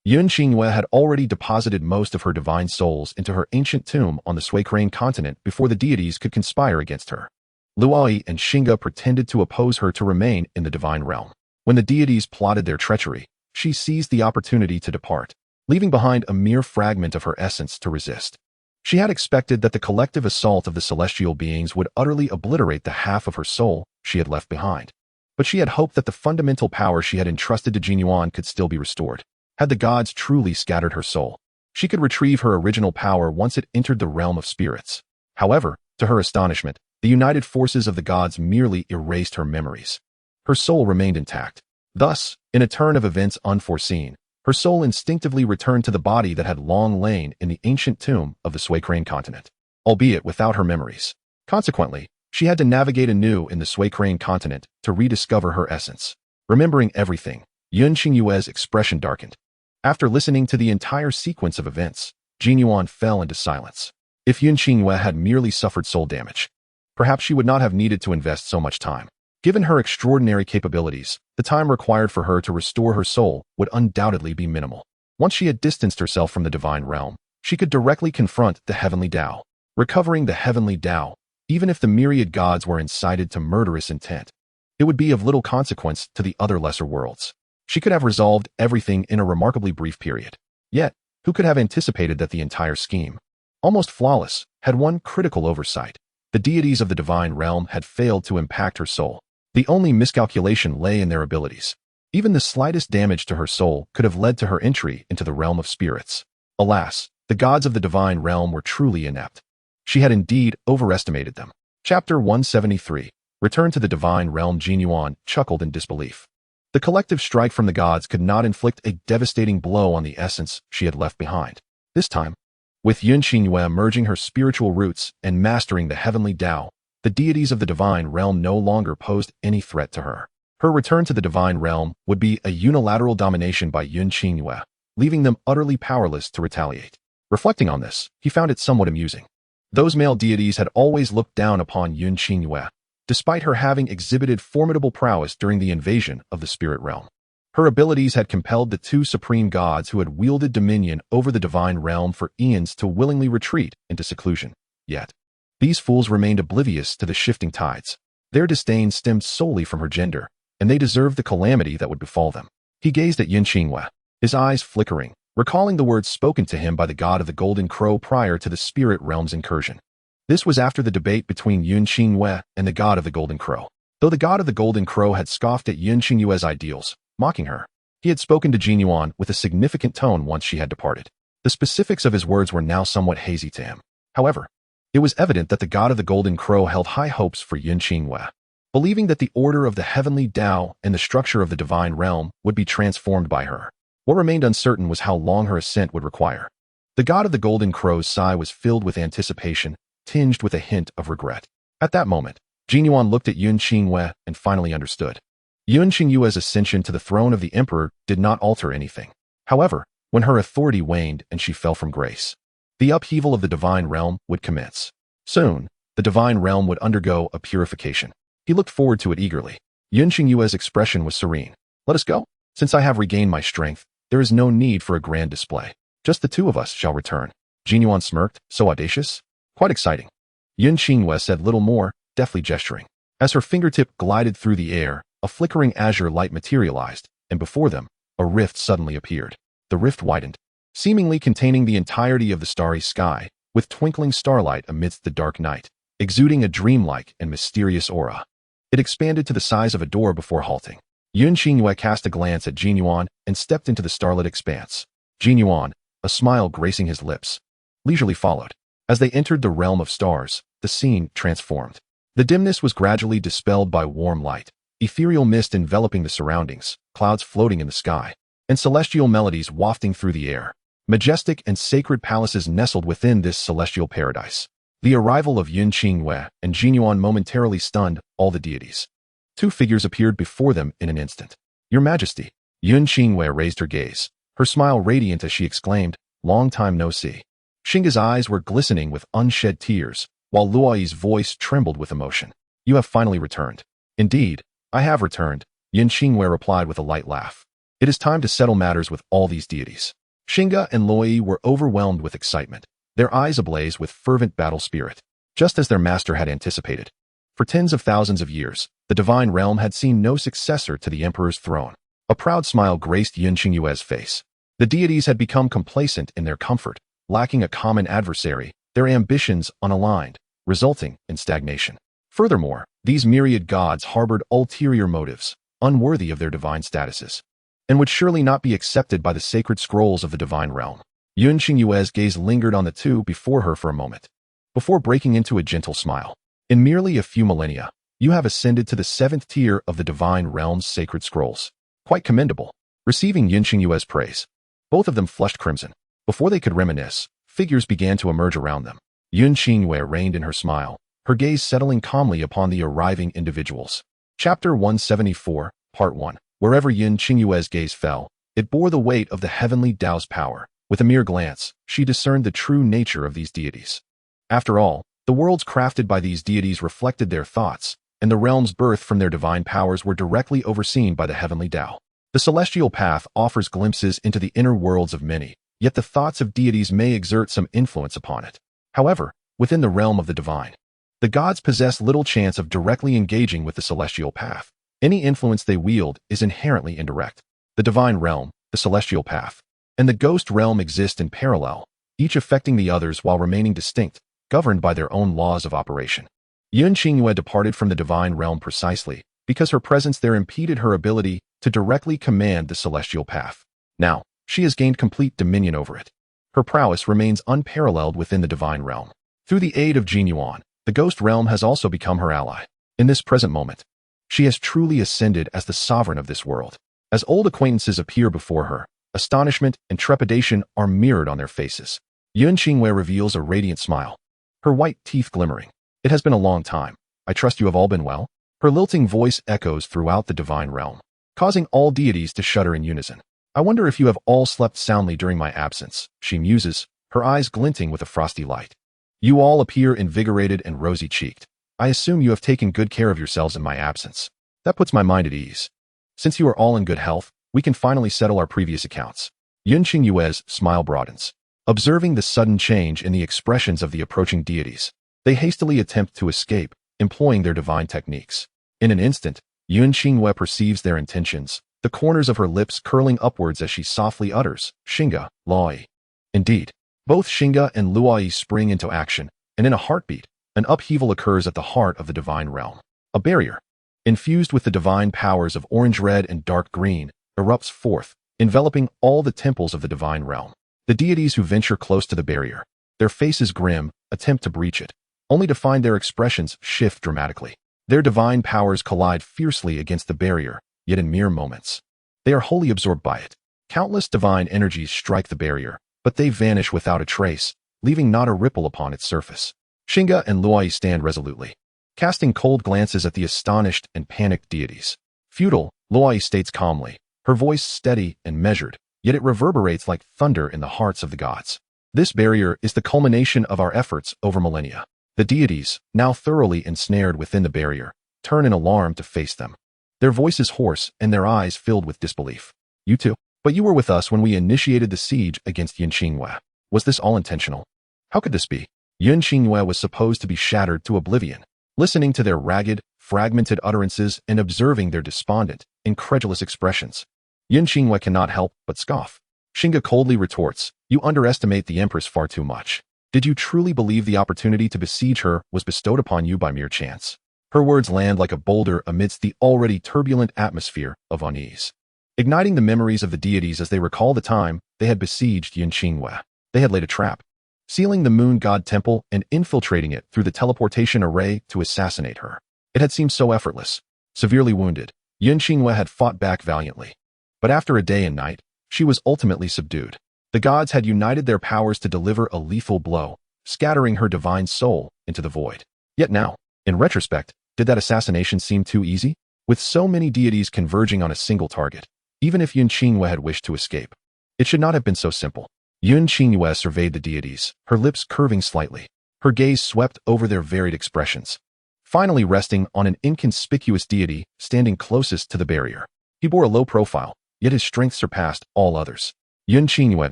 Yun Qingyue had already deposited most of her divine souls into her ancient tomb on the Suicrane continent before the deities could conspire against her. Luoyi and Xinga pretended to oppose her to remain in the divine realm. When the deities plotted their treachery, she seized the opportunity to depart, leaving behind a mere fragment of her essence to resist. She had expected that the collective assault of the celestial beings would utterly obliterate the half of her soul she had left behind. But she had hoped that the fundamental power she had entrusted to Jinyuan could still be restored. Had the gods truly scattered her soul, she could retrieve her original power once it entered the realm of spirits. However, to her astonishment, the united forces of the gods merely erased her memories. Her soul remained intact. Thus, in a turn of events unforeseen, her soul instinctively returned to the body that had long lain in the ancient tomb of the Suicrane continent, albeit without her memories. Consequently, she had to navigate anew in the Suicrane continent to rediscover her essence. Remembering everything, Yun Qingyue's expression darkened. After listening to the entire sequence of events, Jinyuan fell into silence. If Yun Qingyue had merely suffered soul damage, perhaps she would not have needed to invest so much time. Given her extraordinary capabilities, the time required for her to restore her soul would undoubtedly be minimal. Once she had distanced herself from the divine realm, she could directly confront the Heavenly Dao. Recovering the Heavenly Dao, even if the myriad gods were incited to murderous intent, it would be of little consequence to the other lesser worlds. She could have resolved everything in a remarkably brief period. Yet, who could have anticipated that the entire scheme, almost flawless, had one critical oversight? The deities of the divine realm had failed to impact her soul. The only miscalculation lay in their abilities. Even the slightest damage to her soul could have led to her entry into the realm of spirits. Alas, the gods of the divine realm were truly inept. She had indeed overestimated them. Chapter 173. Return to the divine realm. Jinyuan chuckled in disbelief. The collective strike from the gods could not inflict a devastating blow on the essence she had left behind. This time, with Yun Qingyue merging her spiritual roots and mastering the Heavenly Dao, the deities of the divine realm no longer posed any threat to her. Her return to the divine realm would be a unilateral domination by Yun Qingyue, leaving them utterly powerless to retaliate. Reflecting on this, he found it somewhat amusing. Those male deities had always looked down upon Yun Qingyue, despite her having exhibited formidable prowess during the invasion of the spirit realm. Her abilities had compelled the two supreme gods who had wielded dominion over the divine realm for eons to willingly retreat into seclusion. Yet, these fools remained oblivious to the shifting tides. Their disdain stemmed solely from her gender, and they deserved the calamity that would befall them. He gazed at Yun Qingyue, his eyes flickering, recalling the words spoken to him by the god of the Golden Crow prior to the spirit realm's incursion. This was after the debate between Yun Qingyue and the god of the Golden Crow. Though the god of the Golden Crow had scoffed at Yun Qingyue's ideals, mocking her, he had spoken to Jinyuan with a significant tone once she had departed. The specifics of his words were now somewhat hazy to him. However, it was evident that the god of the Golden Crow held high hopes for Yun Qingyue. believing that the order of the Heavenly Dao and the structure of the divine realm would be transformed by her. What remained uncertain was how long her ascent would require. The god of the Golden Crow's sigh was filled with anticipation, tinged with a hint of regret. At that moment, Jiang Wanli looked at Yun Qingyue and finally understood. Yun Qingyue's ascension to the throne of the emperor did not alter anything. However, when her authority waned and she fell from grace, the upheaval of the divine realm would commence. Soon, the divine realm would undergo a purification. He looked forward to it eagerly. Yun Qingyue's expression was serene. Let us go. Since I have regained my strength, there is no need for a grand display. Just the two of us shall return. Jiang Wanli smirked. So audacious? Quite exciting. Yun Qingyue said little more, deftly gesturing. As her fingertip glided through the air, a flickering azure light materialized, and before them, a rift suddenly appeared. The rift widened, seemingly containing the entirety of the starry sky, with twinkling starlight amidst the dark night, exuding a dreamlike and mysterious aura. It expanded to the size of a door before halting. Yun Qingyue cast a glance at Jiang Wanli and stepped into the starlit expanse. Jiang Wanli, a smile gracing his lips, leisurely followed. As they entered the realm of stars, the scene transformed. The dimness was gradually dispelled by warm light, ethereal mist enveloping the surroundings, clouds floating in the sky, and celestial melodies wafting through the air. Majestic and sacred palaces nestled within this celestial paradise. The arrival of Yun Qingyue and Jiang Wanli momentarily stunned all the deities. Two figures appeared before them in an instant. Your Majesty. Yun Qingyue raised her gaze, her smile radiant as she exclaimed, long time no see. Xingge's eyes were glistening with unshed tears, while Luoyi's voice trembled with emotion. You have finally returned. Indeed, I have returned, Yun Qingyue replied with a light laugh. It is time to settle matters with all these deities. Xingge and Luoyi were overwhelmed with excitement, their eyes ablaze with fervent battle spirit, just as their master had anticipated. For tens of thousands of years, the divine realm had seen no successor to the emperor's throne. A proud smile graced Yun Qingyue's face. The deities had become complacent in their comfort, lacking a common adversary, their ambitions unaligned, resulting in stagnation. Furthermore, these myriad gods harbored ulterior motives, unworthy of their divine statuses, and would surely not be accepted by the sacred scrolls of the divine realm. Yun Qingyue's gaze lingered on the two before her for a moment, before breaking into a gentle smile. In merely a few millennia, you have ascended to the 7th tier of the divine realm's sacred scrolls. Quite commendable. Receiving Yun Qingyue's praise, both of them flushed crimson. Before they could reminisce, figures began to emerge around them. Yun Qingyue reigned in her smile, her gaze settling calmly upon the arriving individuals. Chapter 174, Part 1. Wherever Yun Qingyue's gaze fell, it bore the weight of the Heavenly Dao's power. With a mere glance, she discerned the true nature of these deities. After all, the worlds crafted by these deities reflected their thoughts, and the realms birthed from their divine powers were directly overseen by the Heavenly Dao. The celestial path offers glimpses into the inner worlds of many, yet the thoughts of deities may exert some influence upon it. However, within the realm of the divine, the gods possess little chance of directly engaging with the celestial path. Any influence they wield is inherently indirect. The divine realm, the celestial path, and the ghost realm exist in parallel, each affecting the others while remaining distinct, governed by their own laws of operation. Yun Qingyue departed from the divine realm precisely because her presence there impeded her ability to directly command the celestial path. Now, she has gained complete dominion over it. Her prowess remains unparalleled within the divine realm. Through the aid of Jiang Wanli, the ghost realm has also become her ally. In this present moment, she has truly ascended as the sovereign of this world. As old acquaintances appear before her, astonishment and trepidation are mirrored on their faces. Yun Qingyue reveals a radiant smile, her white teeth glimmering. It has been a long time. I trust you have all been well? Her lilting voice echoes throughout the divine realm, causing all deities to shudder in unison. I wonder if you have all slept soundly during my absence, she muses, her eyes glinting with a frosty light. You all appear invigorated and rosy-cheeked. I assume you have taken good care of yourselves in my absence. That puts my mind at ease. Since you are all in good health, we can finally settle our previous accounts. Yun Qingyue's smile broadens. Observing the sudden change in the expressions of the approaching deities, they hastily attempt to escape, employing their divine techniques. In an instant, Yun Qingyue perceives their intentions, the corners of her lips curling upwards as she softly utters, Xingge, Luoyi. Indeed, both Xingge and Luoyi spring into action, and in a heartbeat, an upheaval occurs at the heart of the divine realm. A barrier, infused with the divine powers of orange-red and dark green, erupts forth, enveloping all the temples of the divine realm. The deities who venture close to the barrier, their faces grim, attempt to breach it, only to find their expressions shift dramatically. Their divine powers collide fiercely against the barrier, yet in mere moments. They are wholly absorbed by it. Countless divine energies strike the barrier, but they vanish without a trace, leaving not a ripple upon its surface. Xinga and Luai stand resolutely, casting cold glances at the astonished and panicked deities. Futile, Luai states calmly, her voice steady and measured, yet it reverberates like thunder in the hearts of the gods. This barrier is the culmination of our efforts over millennia. The deities, now thoroughly ensnared within the barrier, turn in alarm to face them. Their voices hoarse and their eyes filled with disbelief. You too? But you were with us when we initiated the siege against Yunqingyue. Was this all intentional? How could this be? Yunqingyue was supposed to be shattered to oblivion. Listening to their ragged, fragmented utterances and observing their despondent, incredulous expressions, Yunqingyue cannot help but scoff. Xinga coldly retorts, "You underestimate the Empress far too much. Did you truly believe the opportunity to besiege her was bestowed upon you by mere chance?" Her words land like a boulder amidst the already turbulent atmosphere of unease, igniting the memories of the deities as they recall the time they had besieged Yunqingyue. They had laid a trap, sealing the moon god temple and infiltrating it through the teleportation array to assassinate her. It had seemed so effortless. Severely wounded, Yunqingyue had fought back valiantly. But after a day and night, she was ultimately subdued. The gods had united their powers to deliver a lethal blow, scattering her divine soul into the void. Yet now, in retrospect, did that assassination seem too easy? With so many deities converging on a single target, even if Yunqingyue had wished to escape, it should not have been so simple. Yunqingyue surveyed the deities, her lips curving slightly. Her gaze swept over their varied expressions, finally resting on an inconspicuous deity standing closest to the barrier. He bore a low profile, yet his strength surpassed all others. Yunqingyue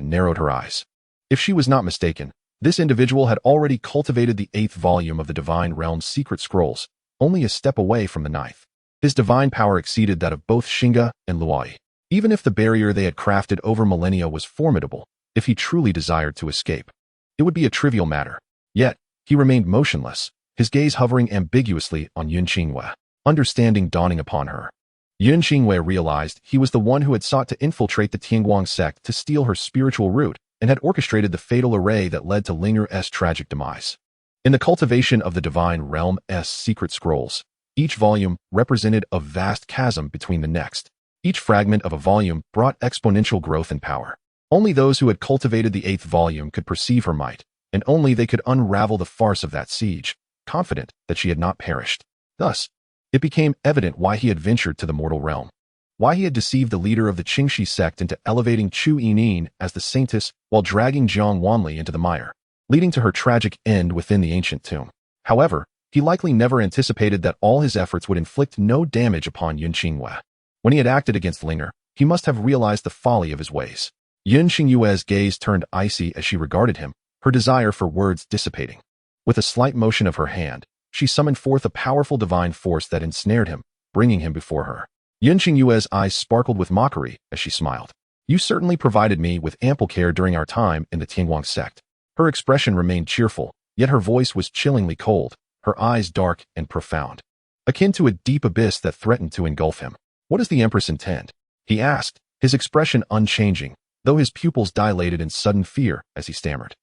narrowed her eyes. If she was not mistaken, this individual had already cultivated the 8th volume of the Divine Realm's secret scrolls, only a step away from the 9th. His divine power exceeded that of both Xinga and Luai. Even if the barrier they had crafted over millennia was formidable, if he truly desired to escape, it would be a trivial matter. Yet, he remained motionless, his gaze hovering ambiguously on Yunqingyue, understanding dawning upon her. Yunqingyue realized he was the one who had sought to infiltrate the Tianguang sect to steal her spiritual root and had orchestrated the fatal array that led to Ling'er's tragic demise. In the cultivation of the Divine Realm's secret scrolls, each volume represented a vast chasm between the next. Each fragment of a volume brought exponential growth and power. Only those who had cultivated the 8th volume could perceive her might, and only they could unravel the farce of that siege, confident that she had not perished. Thus, it became evident why he had ventured to the mortal realm, why he had deceived the leader of the Qingxi sect into elevating Chu Yinin as the Saintess while dragging Jiang Wanli into the mire, leading to her tragic end within the ancient tomb. However, he likely never anticipated that all his efforts would inflict no damage upon Yunqingyue. When he had acted against Ling'er, he must have realized the folly of his ways. Yunqingyue's gaze turned icy as she regarded him, her desire for words dissipating. With a slight motion of her hand, she summoned forth a powerful divine force that ensnared him, bringing him before her. Yunqingyue's eyes sparkled with mockery as she smiled. "You certainly provided me with ample care during our time in the Tianguang sect." Her expression remained cheerful, yet her voice was chillingly cold, her eyes dark and profound, akin to a deep abyss that threatened to engulf him. "What does the Empress intend?" he asked, his expression unchanging, though his pupils dilated in sudden fear as he stammered.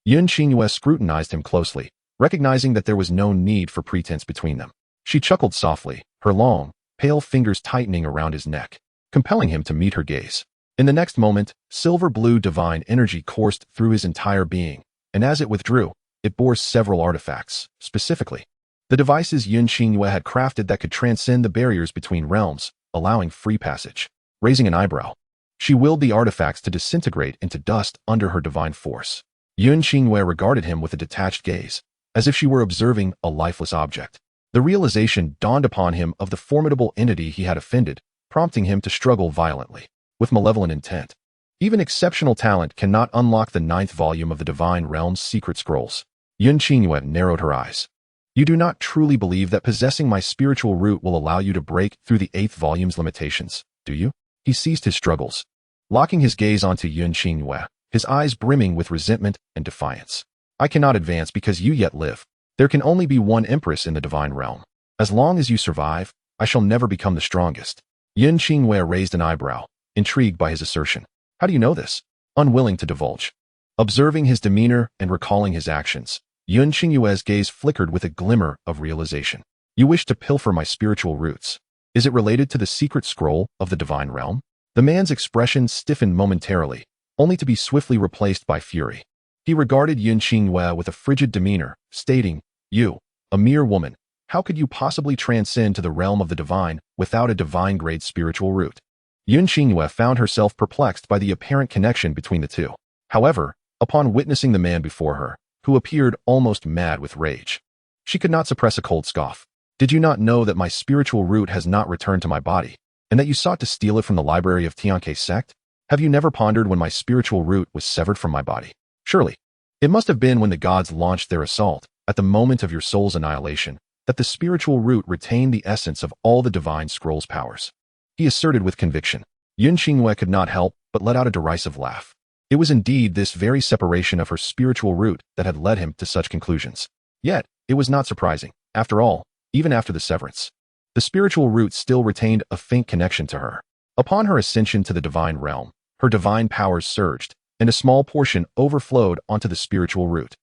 Yunqingyue scrutinized him closely, recognizing that there was no need for pretense between them. She chuckled softly, her long, pale fingers tightening around his neck, compelling him to meet her gaze. In the next moment, silver-blue divine energy coursed through his entire being, and as it withdrew, it bore several artifacts. Specifically, the devices Yunqingyue had crafted that could transcend the barriers between realms, allowing free passage. Raising an eyebrow, she willed the artifacts to disintegrate into dust under her divine force. Yunqingyue regarded him with a detached gaze, as if she were observing a lifeless object. The realization dawned upon him of the formidable entity he had offended, prompting him to struggle violently, with malevolent intent. Even exceptional talent cannot unlock the 9th volume of the Divine Realm's secret scrolls. Yunqingyue narrowed her eyes. "You do not truly believe that possessing my spiritual root will allow you to break through the 8th volume's limitations, do you?" He ceased his struggles, locking his gaze onto Yunqingyue, his eyes brimming with resentment and defiance. "I cannot advance because you yet live. There can only be one Empress in the Divine Realm. As long as you survive, I shall never become the strongest." Yunqingyue raised an eyebrow, intrigued by his assertion. "How do you know this?" Unwilling to divulge. Observing his demeanor and recalling his actions, Yunqingyue's gaze flickered with a glimmer of realization. You wish to pilfer my spiritual roots. Is it related to the secret scroll of the divine realm? The man's expression stiffened momentarily, only to be swiftly replaced by fury. He regarded Yun Xingyue with a frigid demeanor, stating, "You, a mere woman, how could you possibly transcend to the realm of the divine without a divine-grade spiritual root?" Yun Xingyue found herself perplexed by the apparent connection between the two. However, upon witnessing the man before her, who appeared almost mad with rage, she could not suppress a cold scoff. "Did you not know that my spiritual root has not returned to my body, and that you sought to steal it from the library of Tianke sect? Have you never pondered when my spiritual root was severed from my body? Surely, it must have been when the gods launched their assault, at the moment of your soul's annihilation, that the spiritual root retained the essence of all the divine scroll's powers," he asserted with conviction. Yun Xingyue could not help but let out a derisive laugh. It was indeed this very separation of her spiritual root that had led him to such conclusions. Yet, it was not surprising. After all, even after the severance, the spiritual root still retained a faint connection to her. Upon her ascension to the divine realm, her divine powers surged, and a small portion overflowed onto the spiritual root.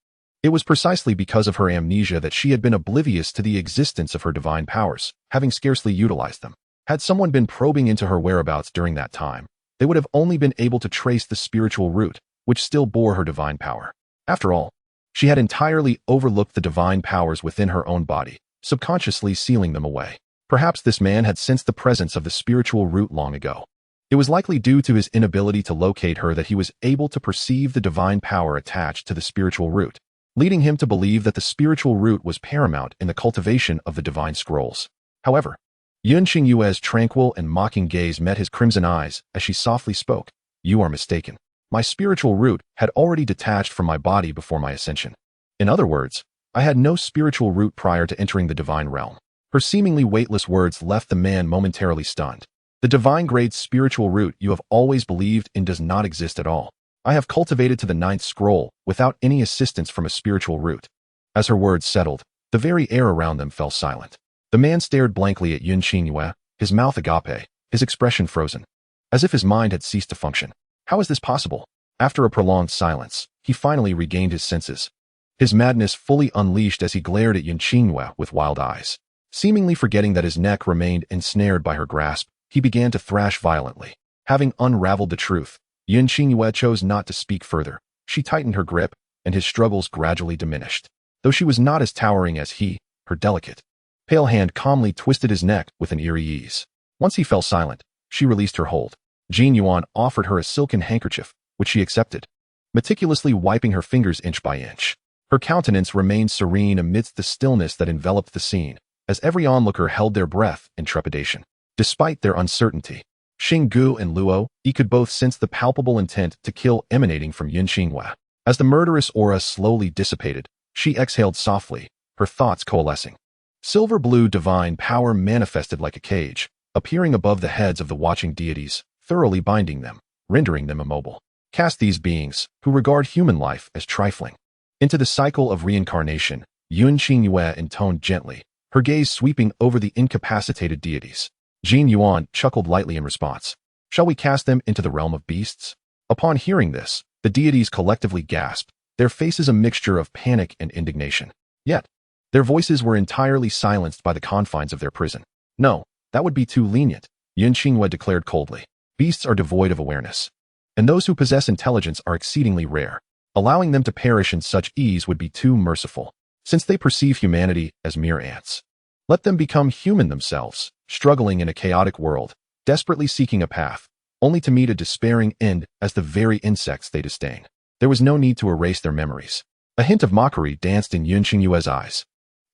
It was precisely because of her amnesia that she had been oblivious to the existence of her divine powers, having scarcely utilized them. Had someone been probing into her whereabouts during that time, they would have only been able to trace the spiritual root, which still bore her divine power. After all, she had entirely overlooked the divine powers within her own body, subconsciously sealing them away. Perhaps this man had sensed the presence of the spiritual root long ago. It was likely due to his inability to locate her that he was able to perceive the divine power attached to the spiritual root, leading him to believe that the spiritual root was paramount in the cultivation of the divine scrolls. However, Yun Xingyue's tranquil and mocking gaze met his crimson eyes as she softly spoke. "You are mistaken. My spiritual root had already detached from my body before my ascension. In other words, I had no spiritual root prior to entering the divine realm." Her seemingly weightless words left the man momentarily stunned. "The divine-grade spiritual root you have always believed in does not exist at all. I have cultivated to the 9th scroll without any assistance from a spiritual root." As her words settled, the very air around them fell silent. The man stared blankly at Yun Xingyue, his mouth agape, his expression frozen, as if his mind had ceased to function. How is this possible? After a prolonged silence, he finally regained his senses, his madness fully unleashed as he glared at Yun Xingyue with wild eyes. Seemingly forgetting that his neck remained ensnared by her grasp, he began to thrash violently. Having unraveled the truth, Yun Xingyue chose not to speak further. She tightened her grip, and his struggles gradually diminished. Though she was not as towering as he, her delicate, pale hand calmly twisted his neck with an eerie ease. Once he fell silent, she released her hold. Jin Yuan offered her a silken handkerchief, which she accepted, meticulously wiping her fingers inch by inch. Her countenance remained serene amidst the stillness that enveloped the scene, as every onlooker held their breath in trepidation. Despite their uncertainty, Xing Gu and Luo Yi could both sense the palpable intent to kill emanating from Yun Xingyue. As the murderous aura slowly dissipated, she exhaled softly, her thoughts coalescing. Silver-blue divine power manifested like a cage, appearing above the heads of the watching deities, thoroughly binding them, rendering them immobile. Cast these beings, who regard human life as trifling, into the cycle of reincarnation, Yun Xingyue intoned gently, her gaze sweeping over the incapacitated deities. Jin Yuan chuckled lightly in response. "Shall we cast them into the realm of beasts?" Upon hearing this, the deities collectively gasped, their faces a mixture of panic and indignation. Yet, their voices were entirely silenced by the confines of their prison. "No, that would be too lenient," Yun Xingyue declared coldly. "Beasts are devoid of awareness, and those who possess intelligence are exceedingly rare. Allowing them to perish in such ease would be too merciful, since they perceive humanity as mere ants. Let them become human themselves, struggling in a chaotic world, desperately seeking a path, only to meet a despairing end as the very insects they disdain." There was no need to erase their memories. A hint of mockery danced in Yun Xingyue's eyes.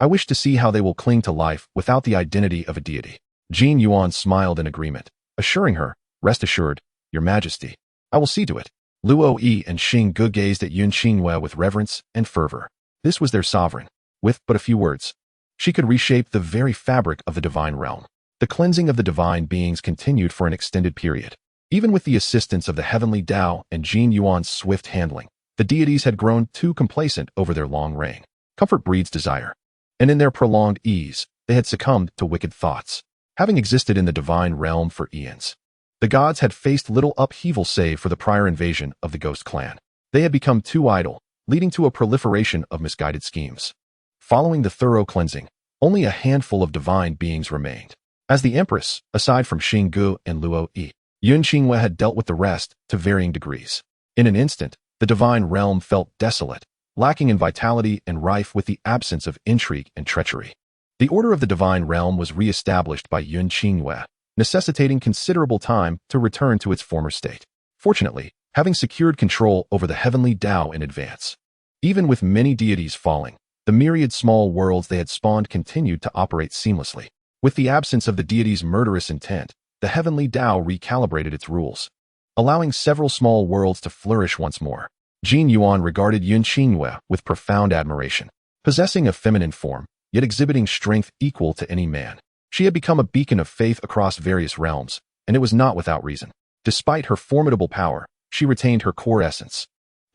"I wish to see how they will cling to life without the identity of a deity." Jin Yuan smiled in agreement, assuring her, "Rest assured, Your Majesty, I will see to it." Luo Yi and Xing Gu gazed at Yun Xingyue with reverence and fervor. This was their sovereign. With but a few words, she could reshape the very fabric of the divine realm. The cleansing of the divine beings continued for an extended period. Even with the assistance of the Heavenly Dao and Jin Yuan's swift handling, the deities had grown too complacent over their long reign. Comfort breeds desire, and in their prolonged ease, they had succumbed to wicked thoughts. Having existed in the divine realm for eons, the gods had faced little upheaval save for the prior invasion of the Ghost Clan. They had become too idle, leading to a proliferation of misguided schemes. Following the thorough cleansing, Only a handful of divine beings remained. As the empress, aside from Xinggu and Luo Yi, Yun Qingwei had dealt with the rest to varying degrees. In an instant, the divine realm felt desolate, lacking in vitality and rife with the absence of intrigue and treachery. The order of the divine realm was re-established by Yun Qingwei, necessitating considerable time to return to its former state. Fortunately, having secured control over the Heavenly Dao in advance. Even with many deities falling, the myriad small worlds they had spawned continued to operate seamlessly. With the absence of the deity's murderous intent, the Heavenly Dao recalibrated its rules, allowing several small worlds to flourish once more. Jin Yuan regarded Yun Qingwei with profound admiration. Possessing a feminine form, yet exhibiting strength equal to any man, she had become a beacon of faith across various realms, and it was not without reason. Despite her formidable power, she retained her core essence.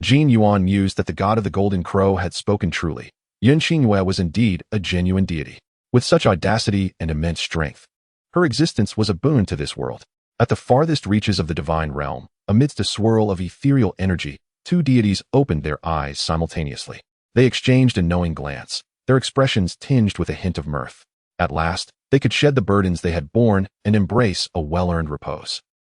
Jin Yuan mused that the god of the Golden Crow had spoken truly. Yun Qingwei was indeed a genuine deity, with such audacity and immense strength. Her existence was a boon to this world. At the farthest reaches of the divine realm, amidst a swirl of ethereal energy, two deities opened their eyes simultaneously. They exchanged a knowing glance, their expressions tinged with a hint of mirth. At last, they could shed the burdens they had borne and embrace a well-earned repose.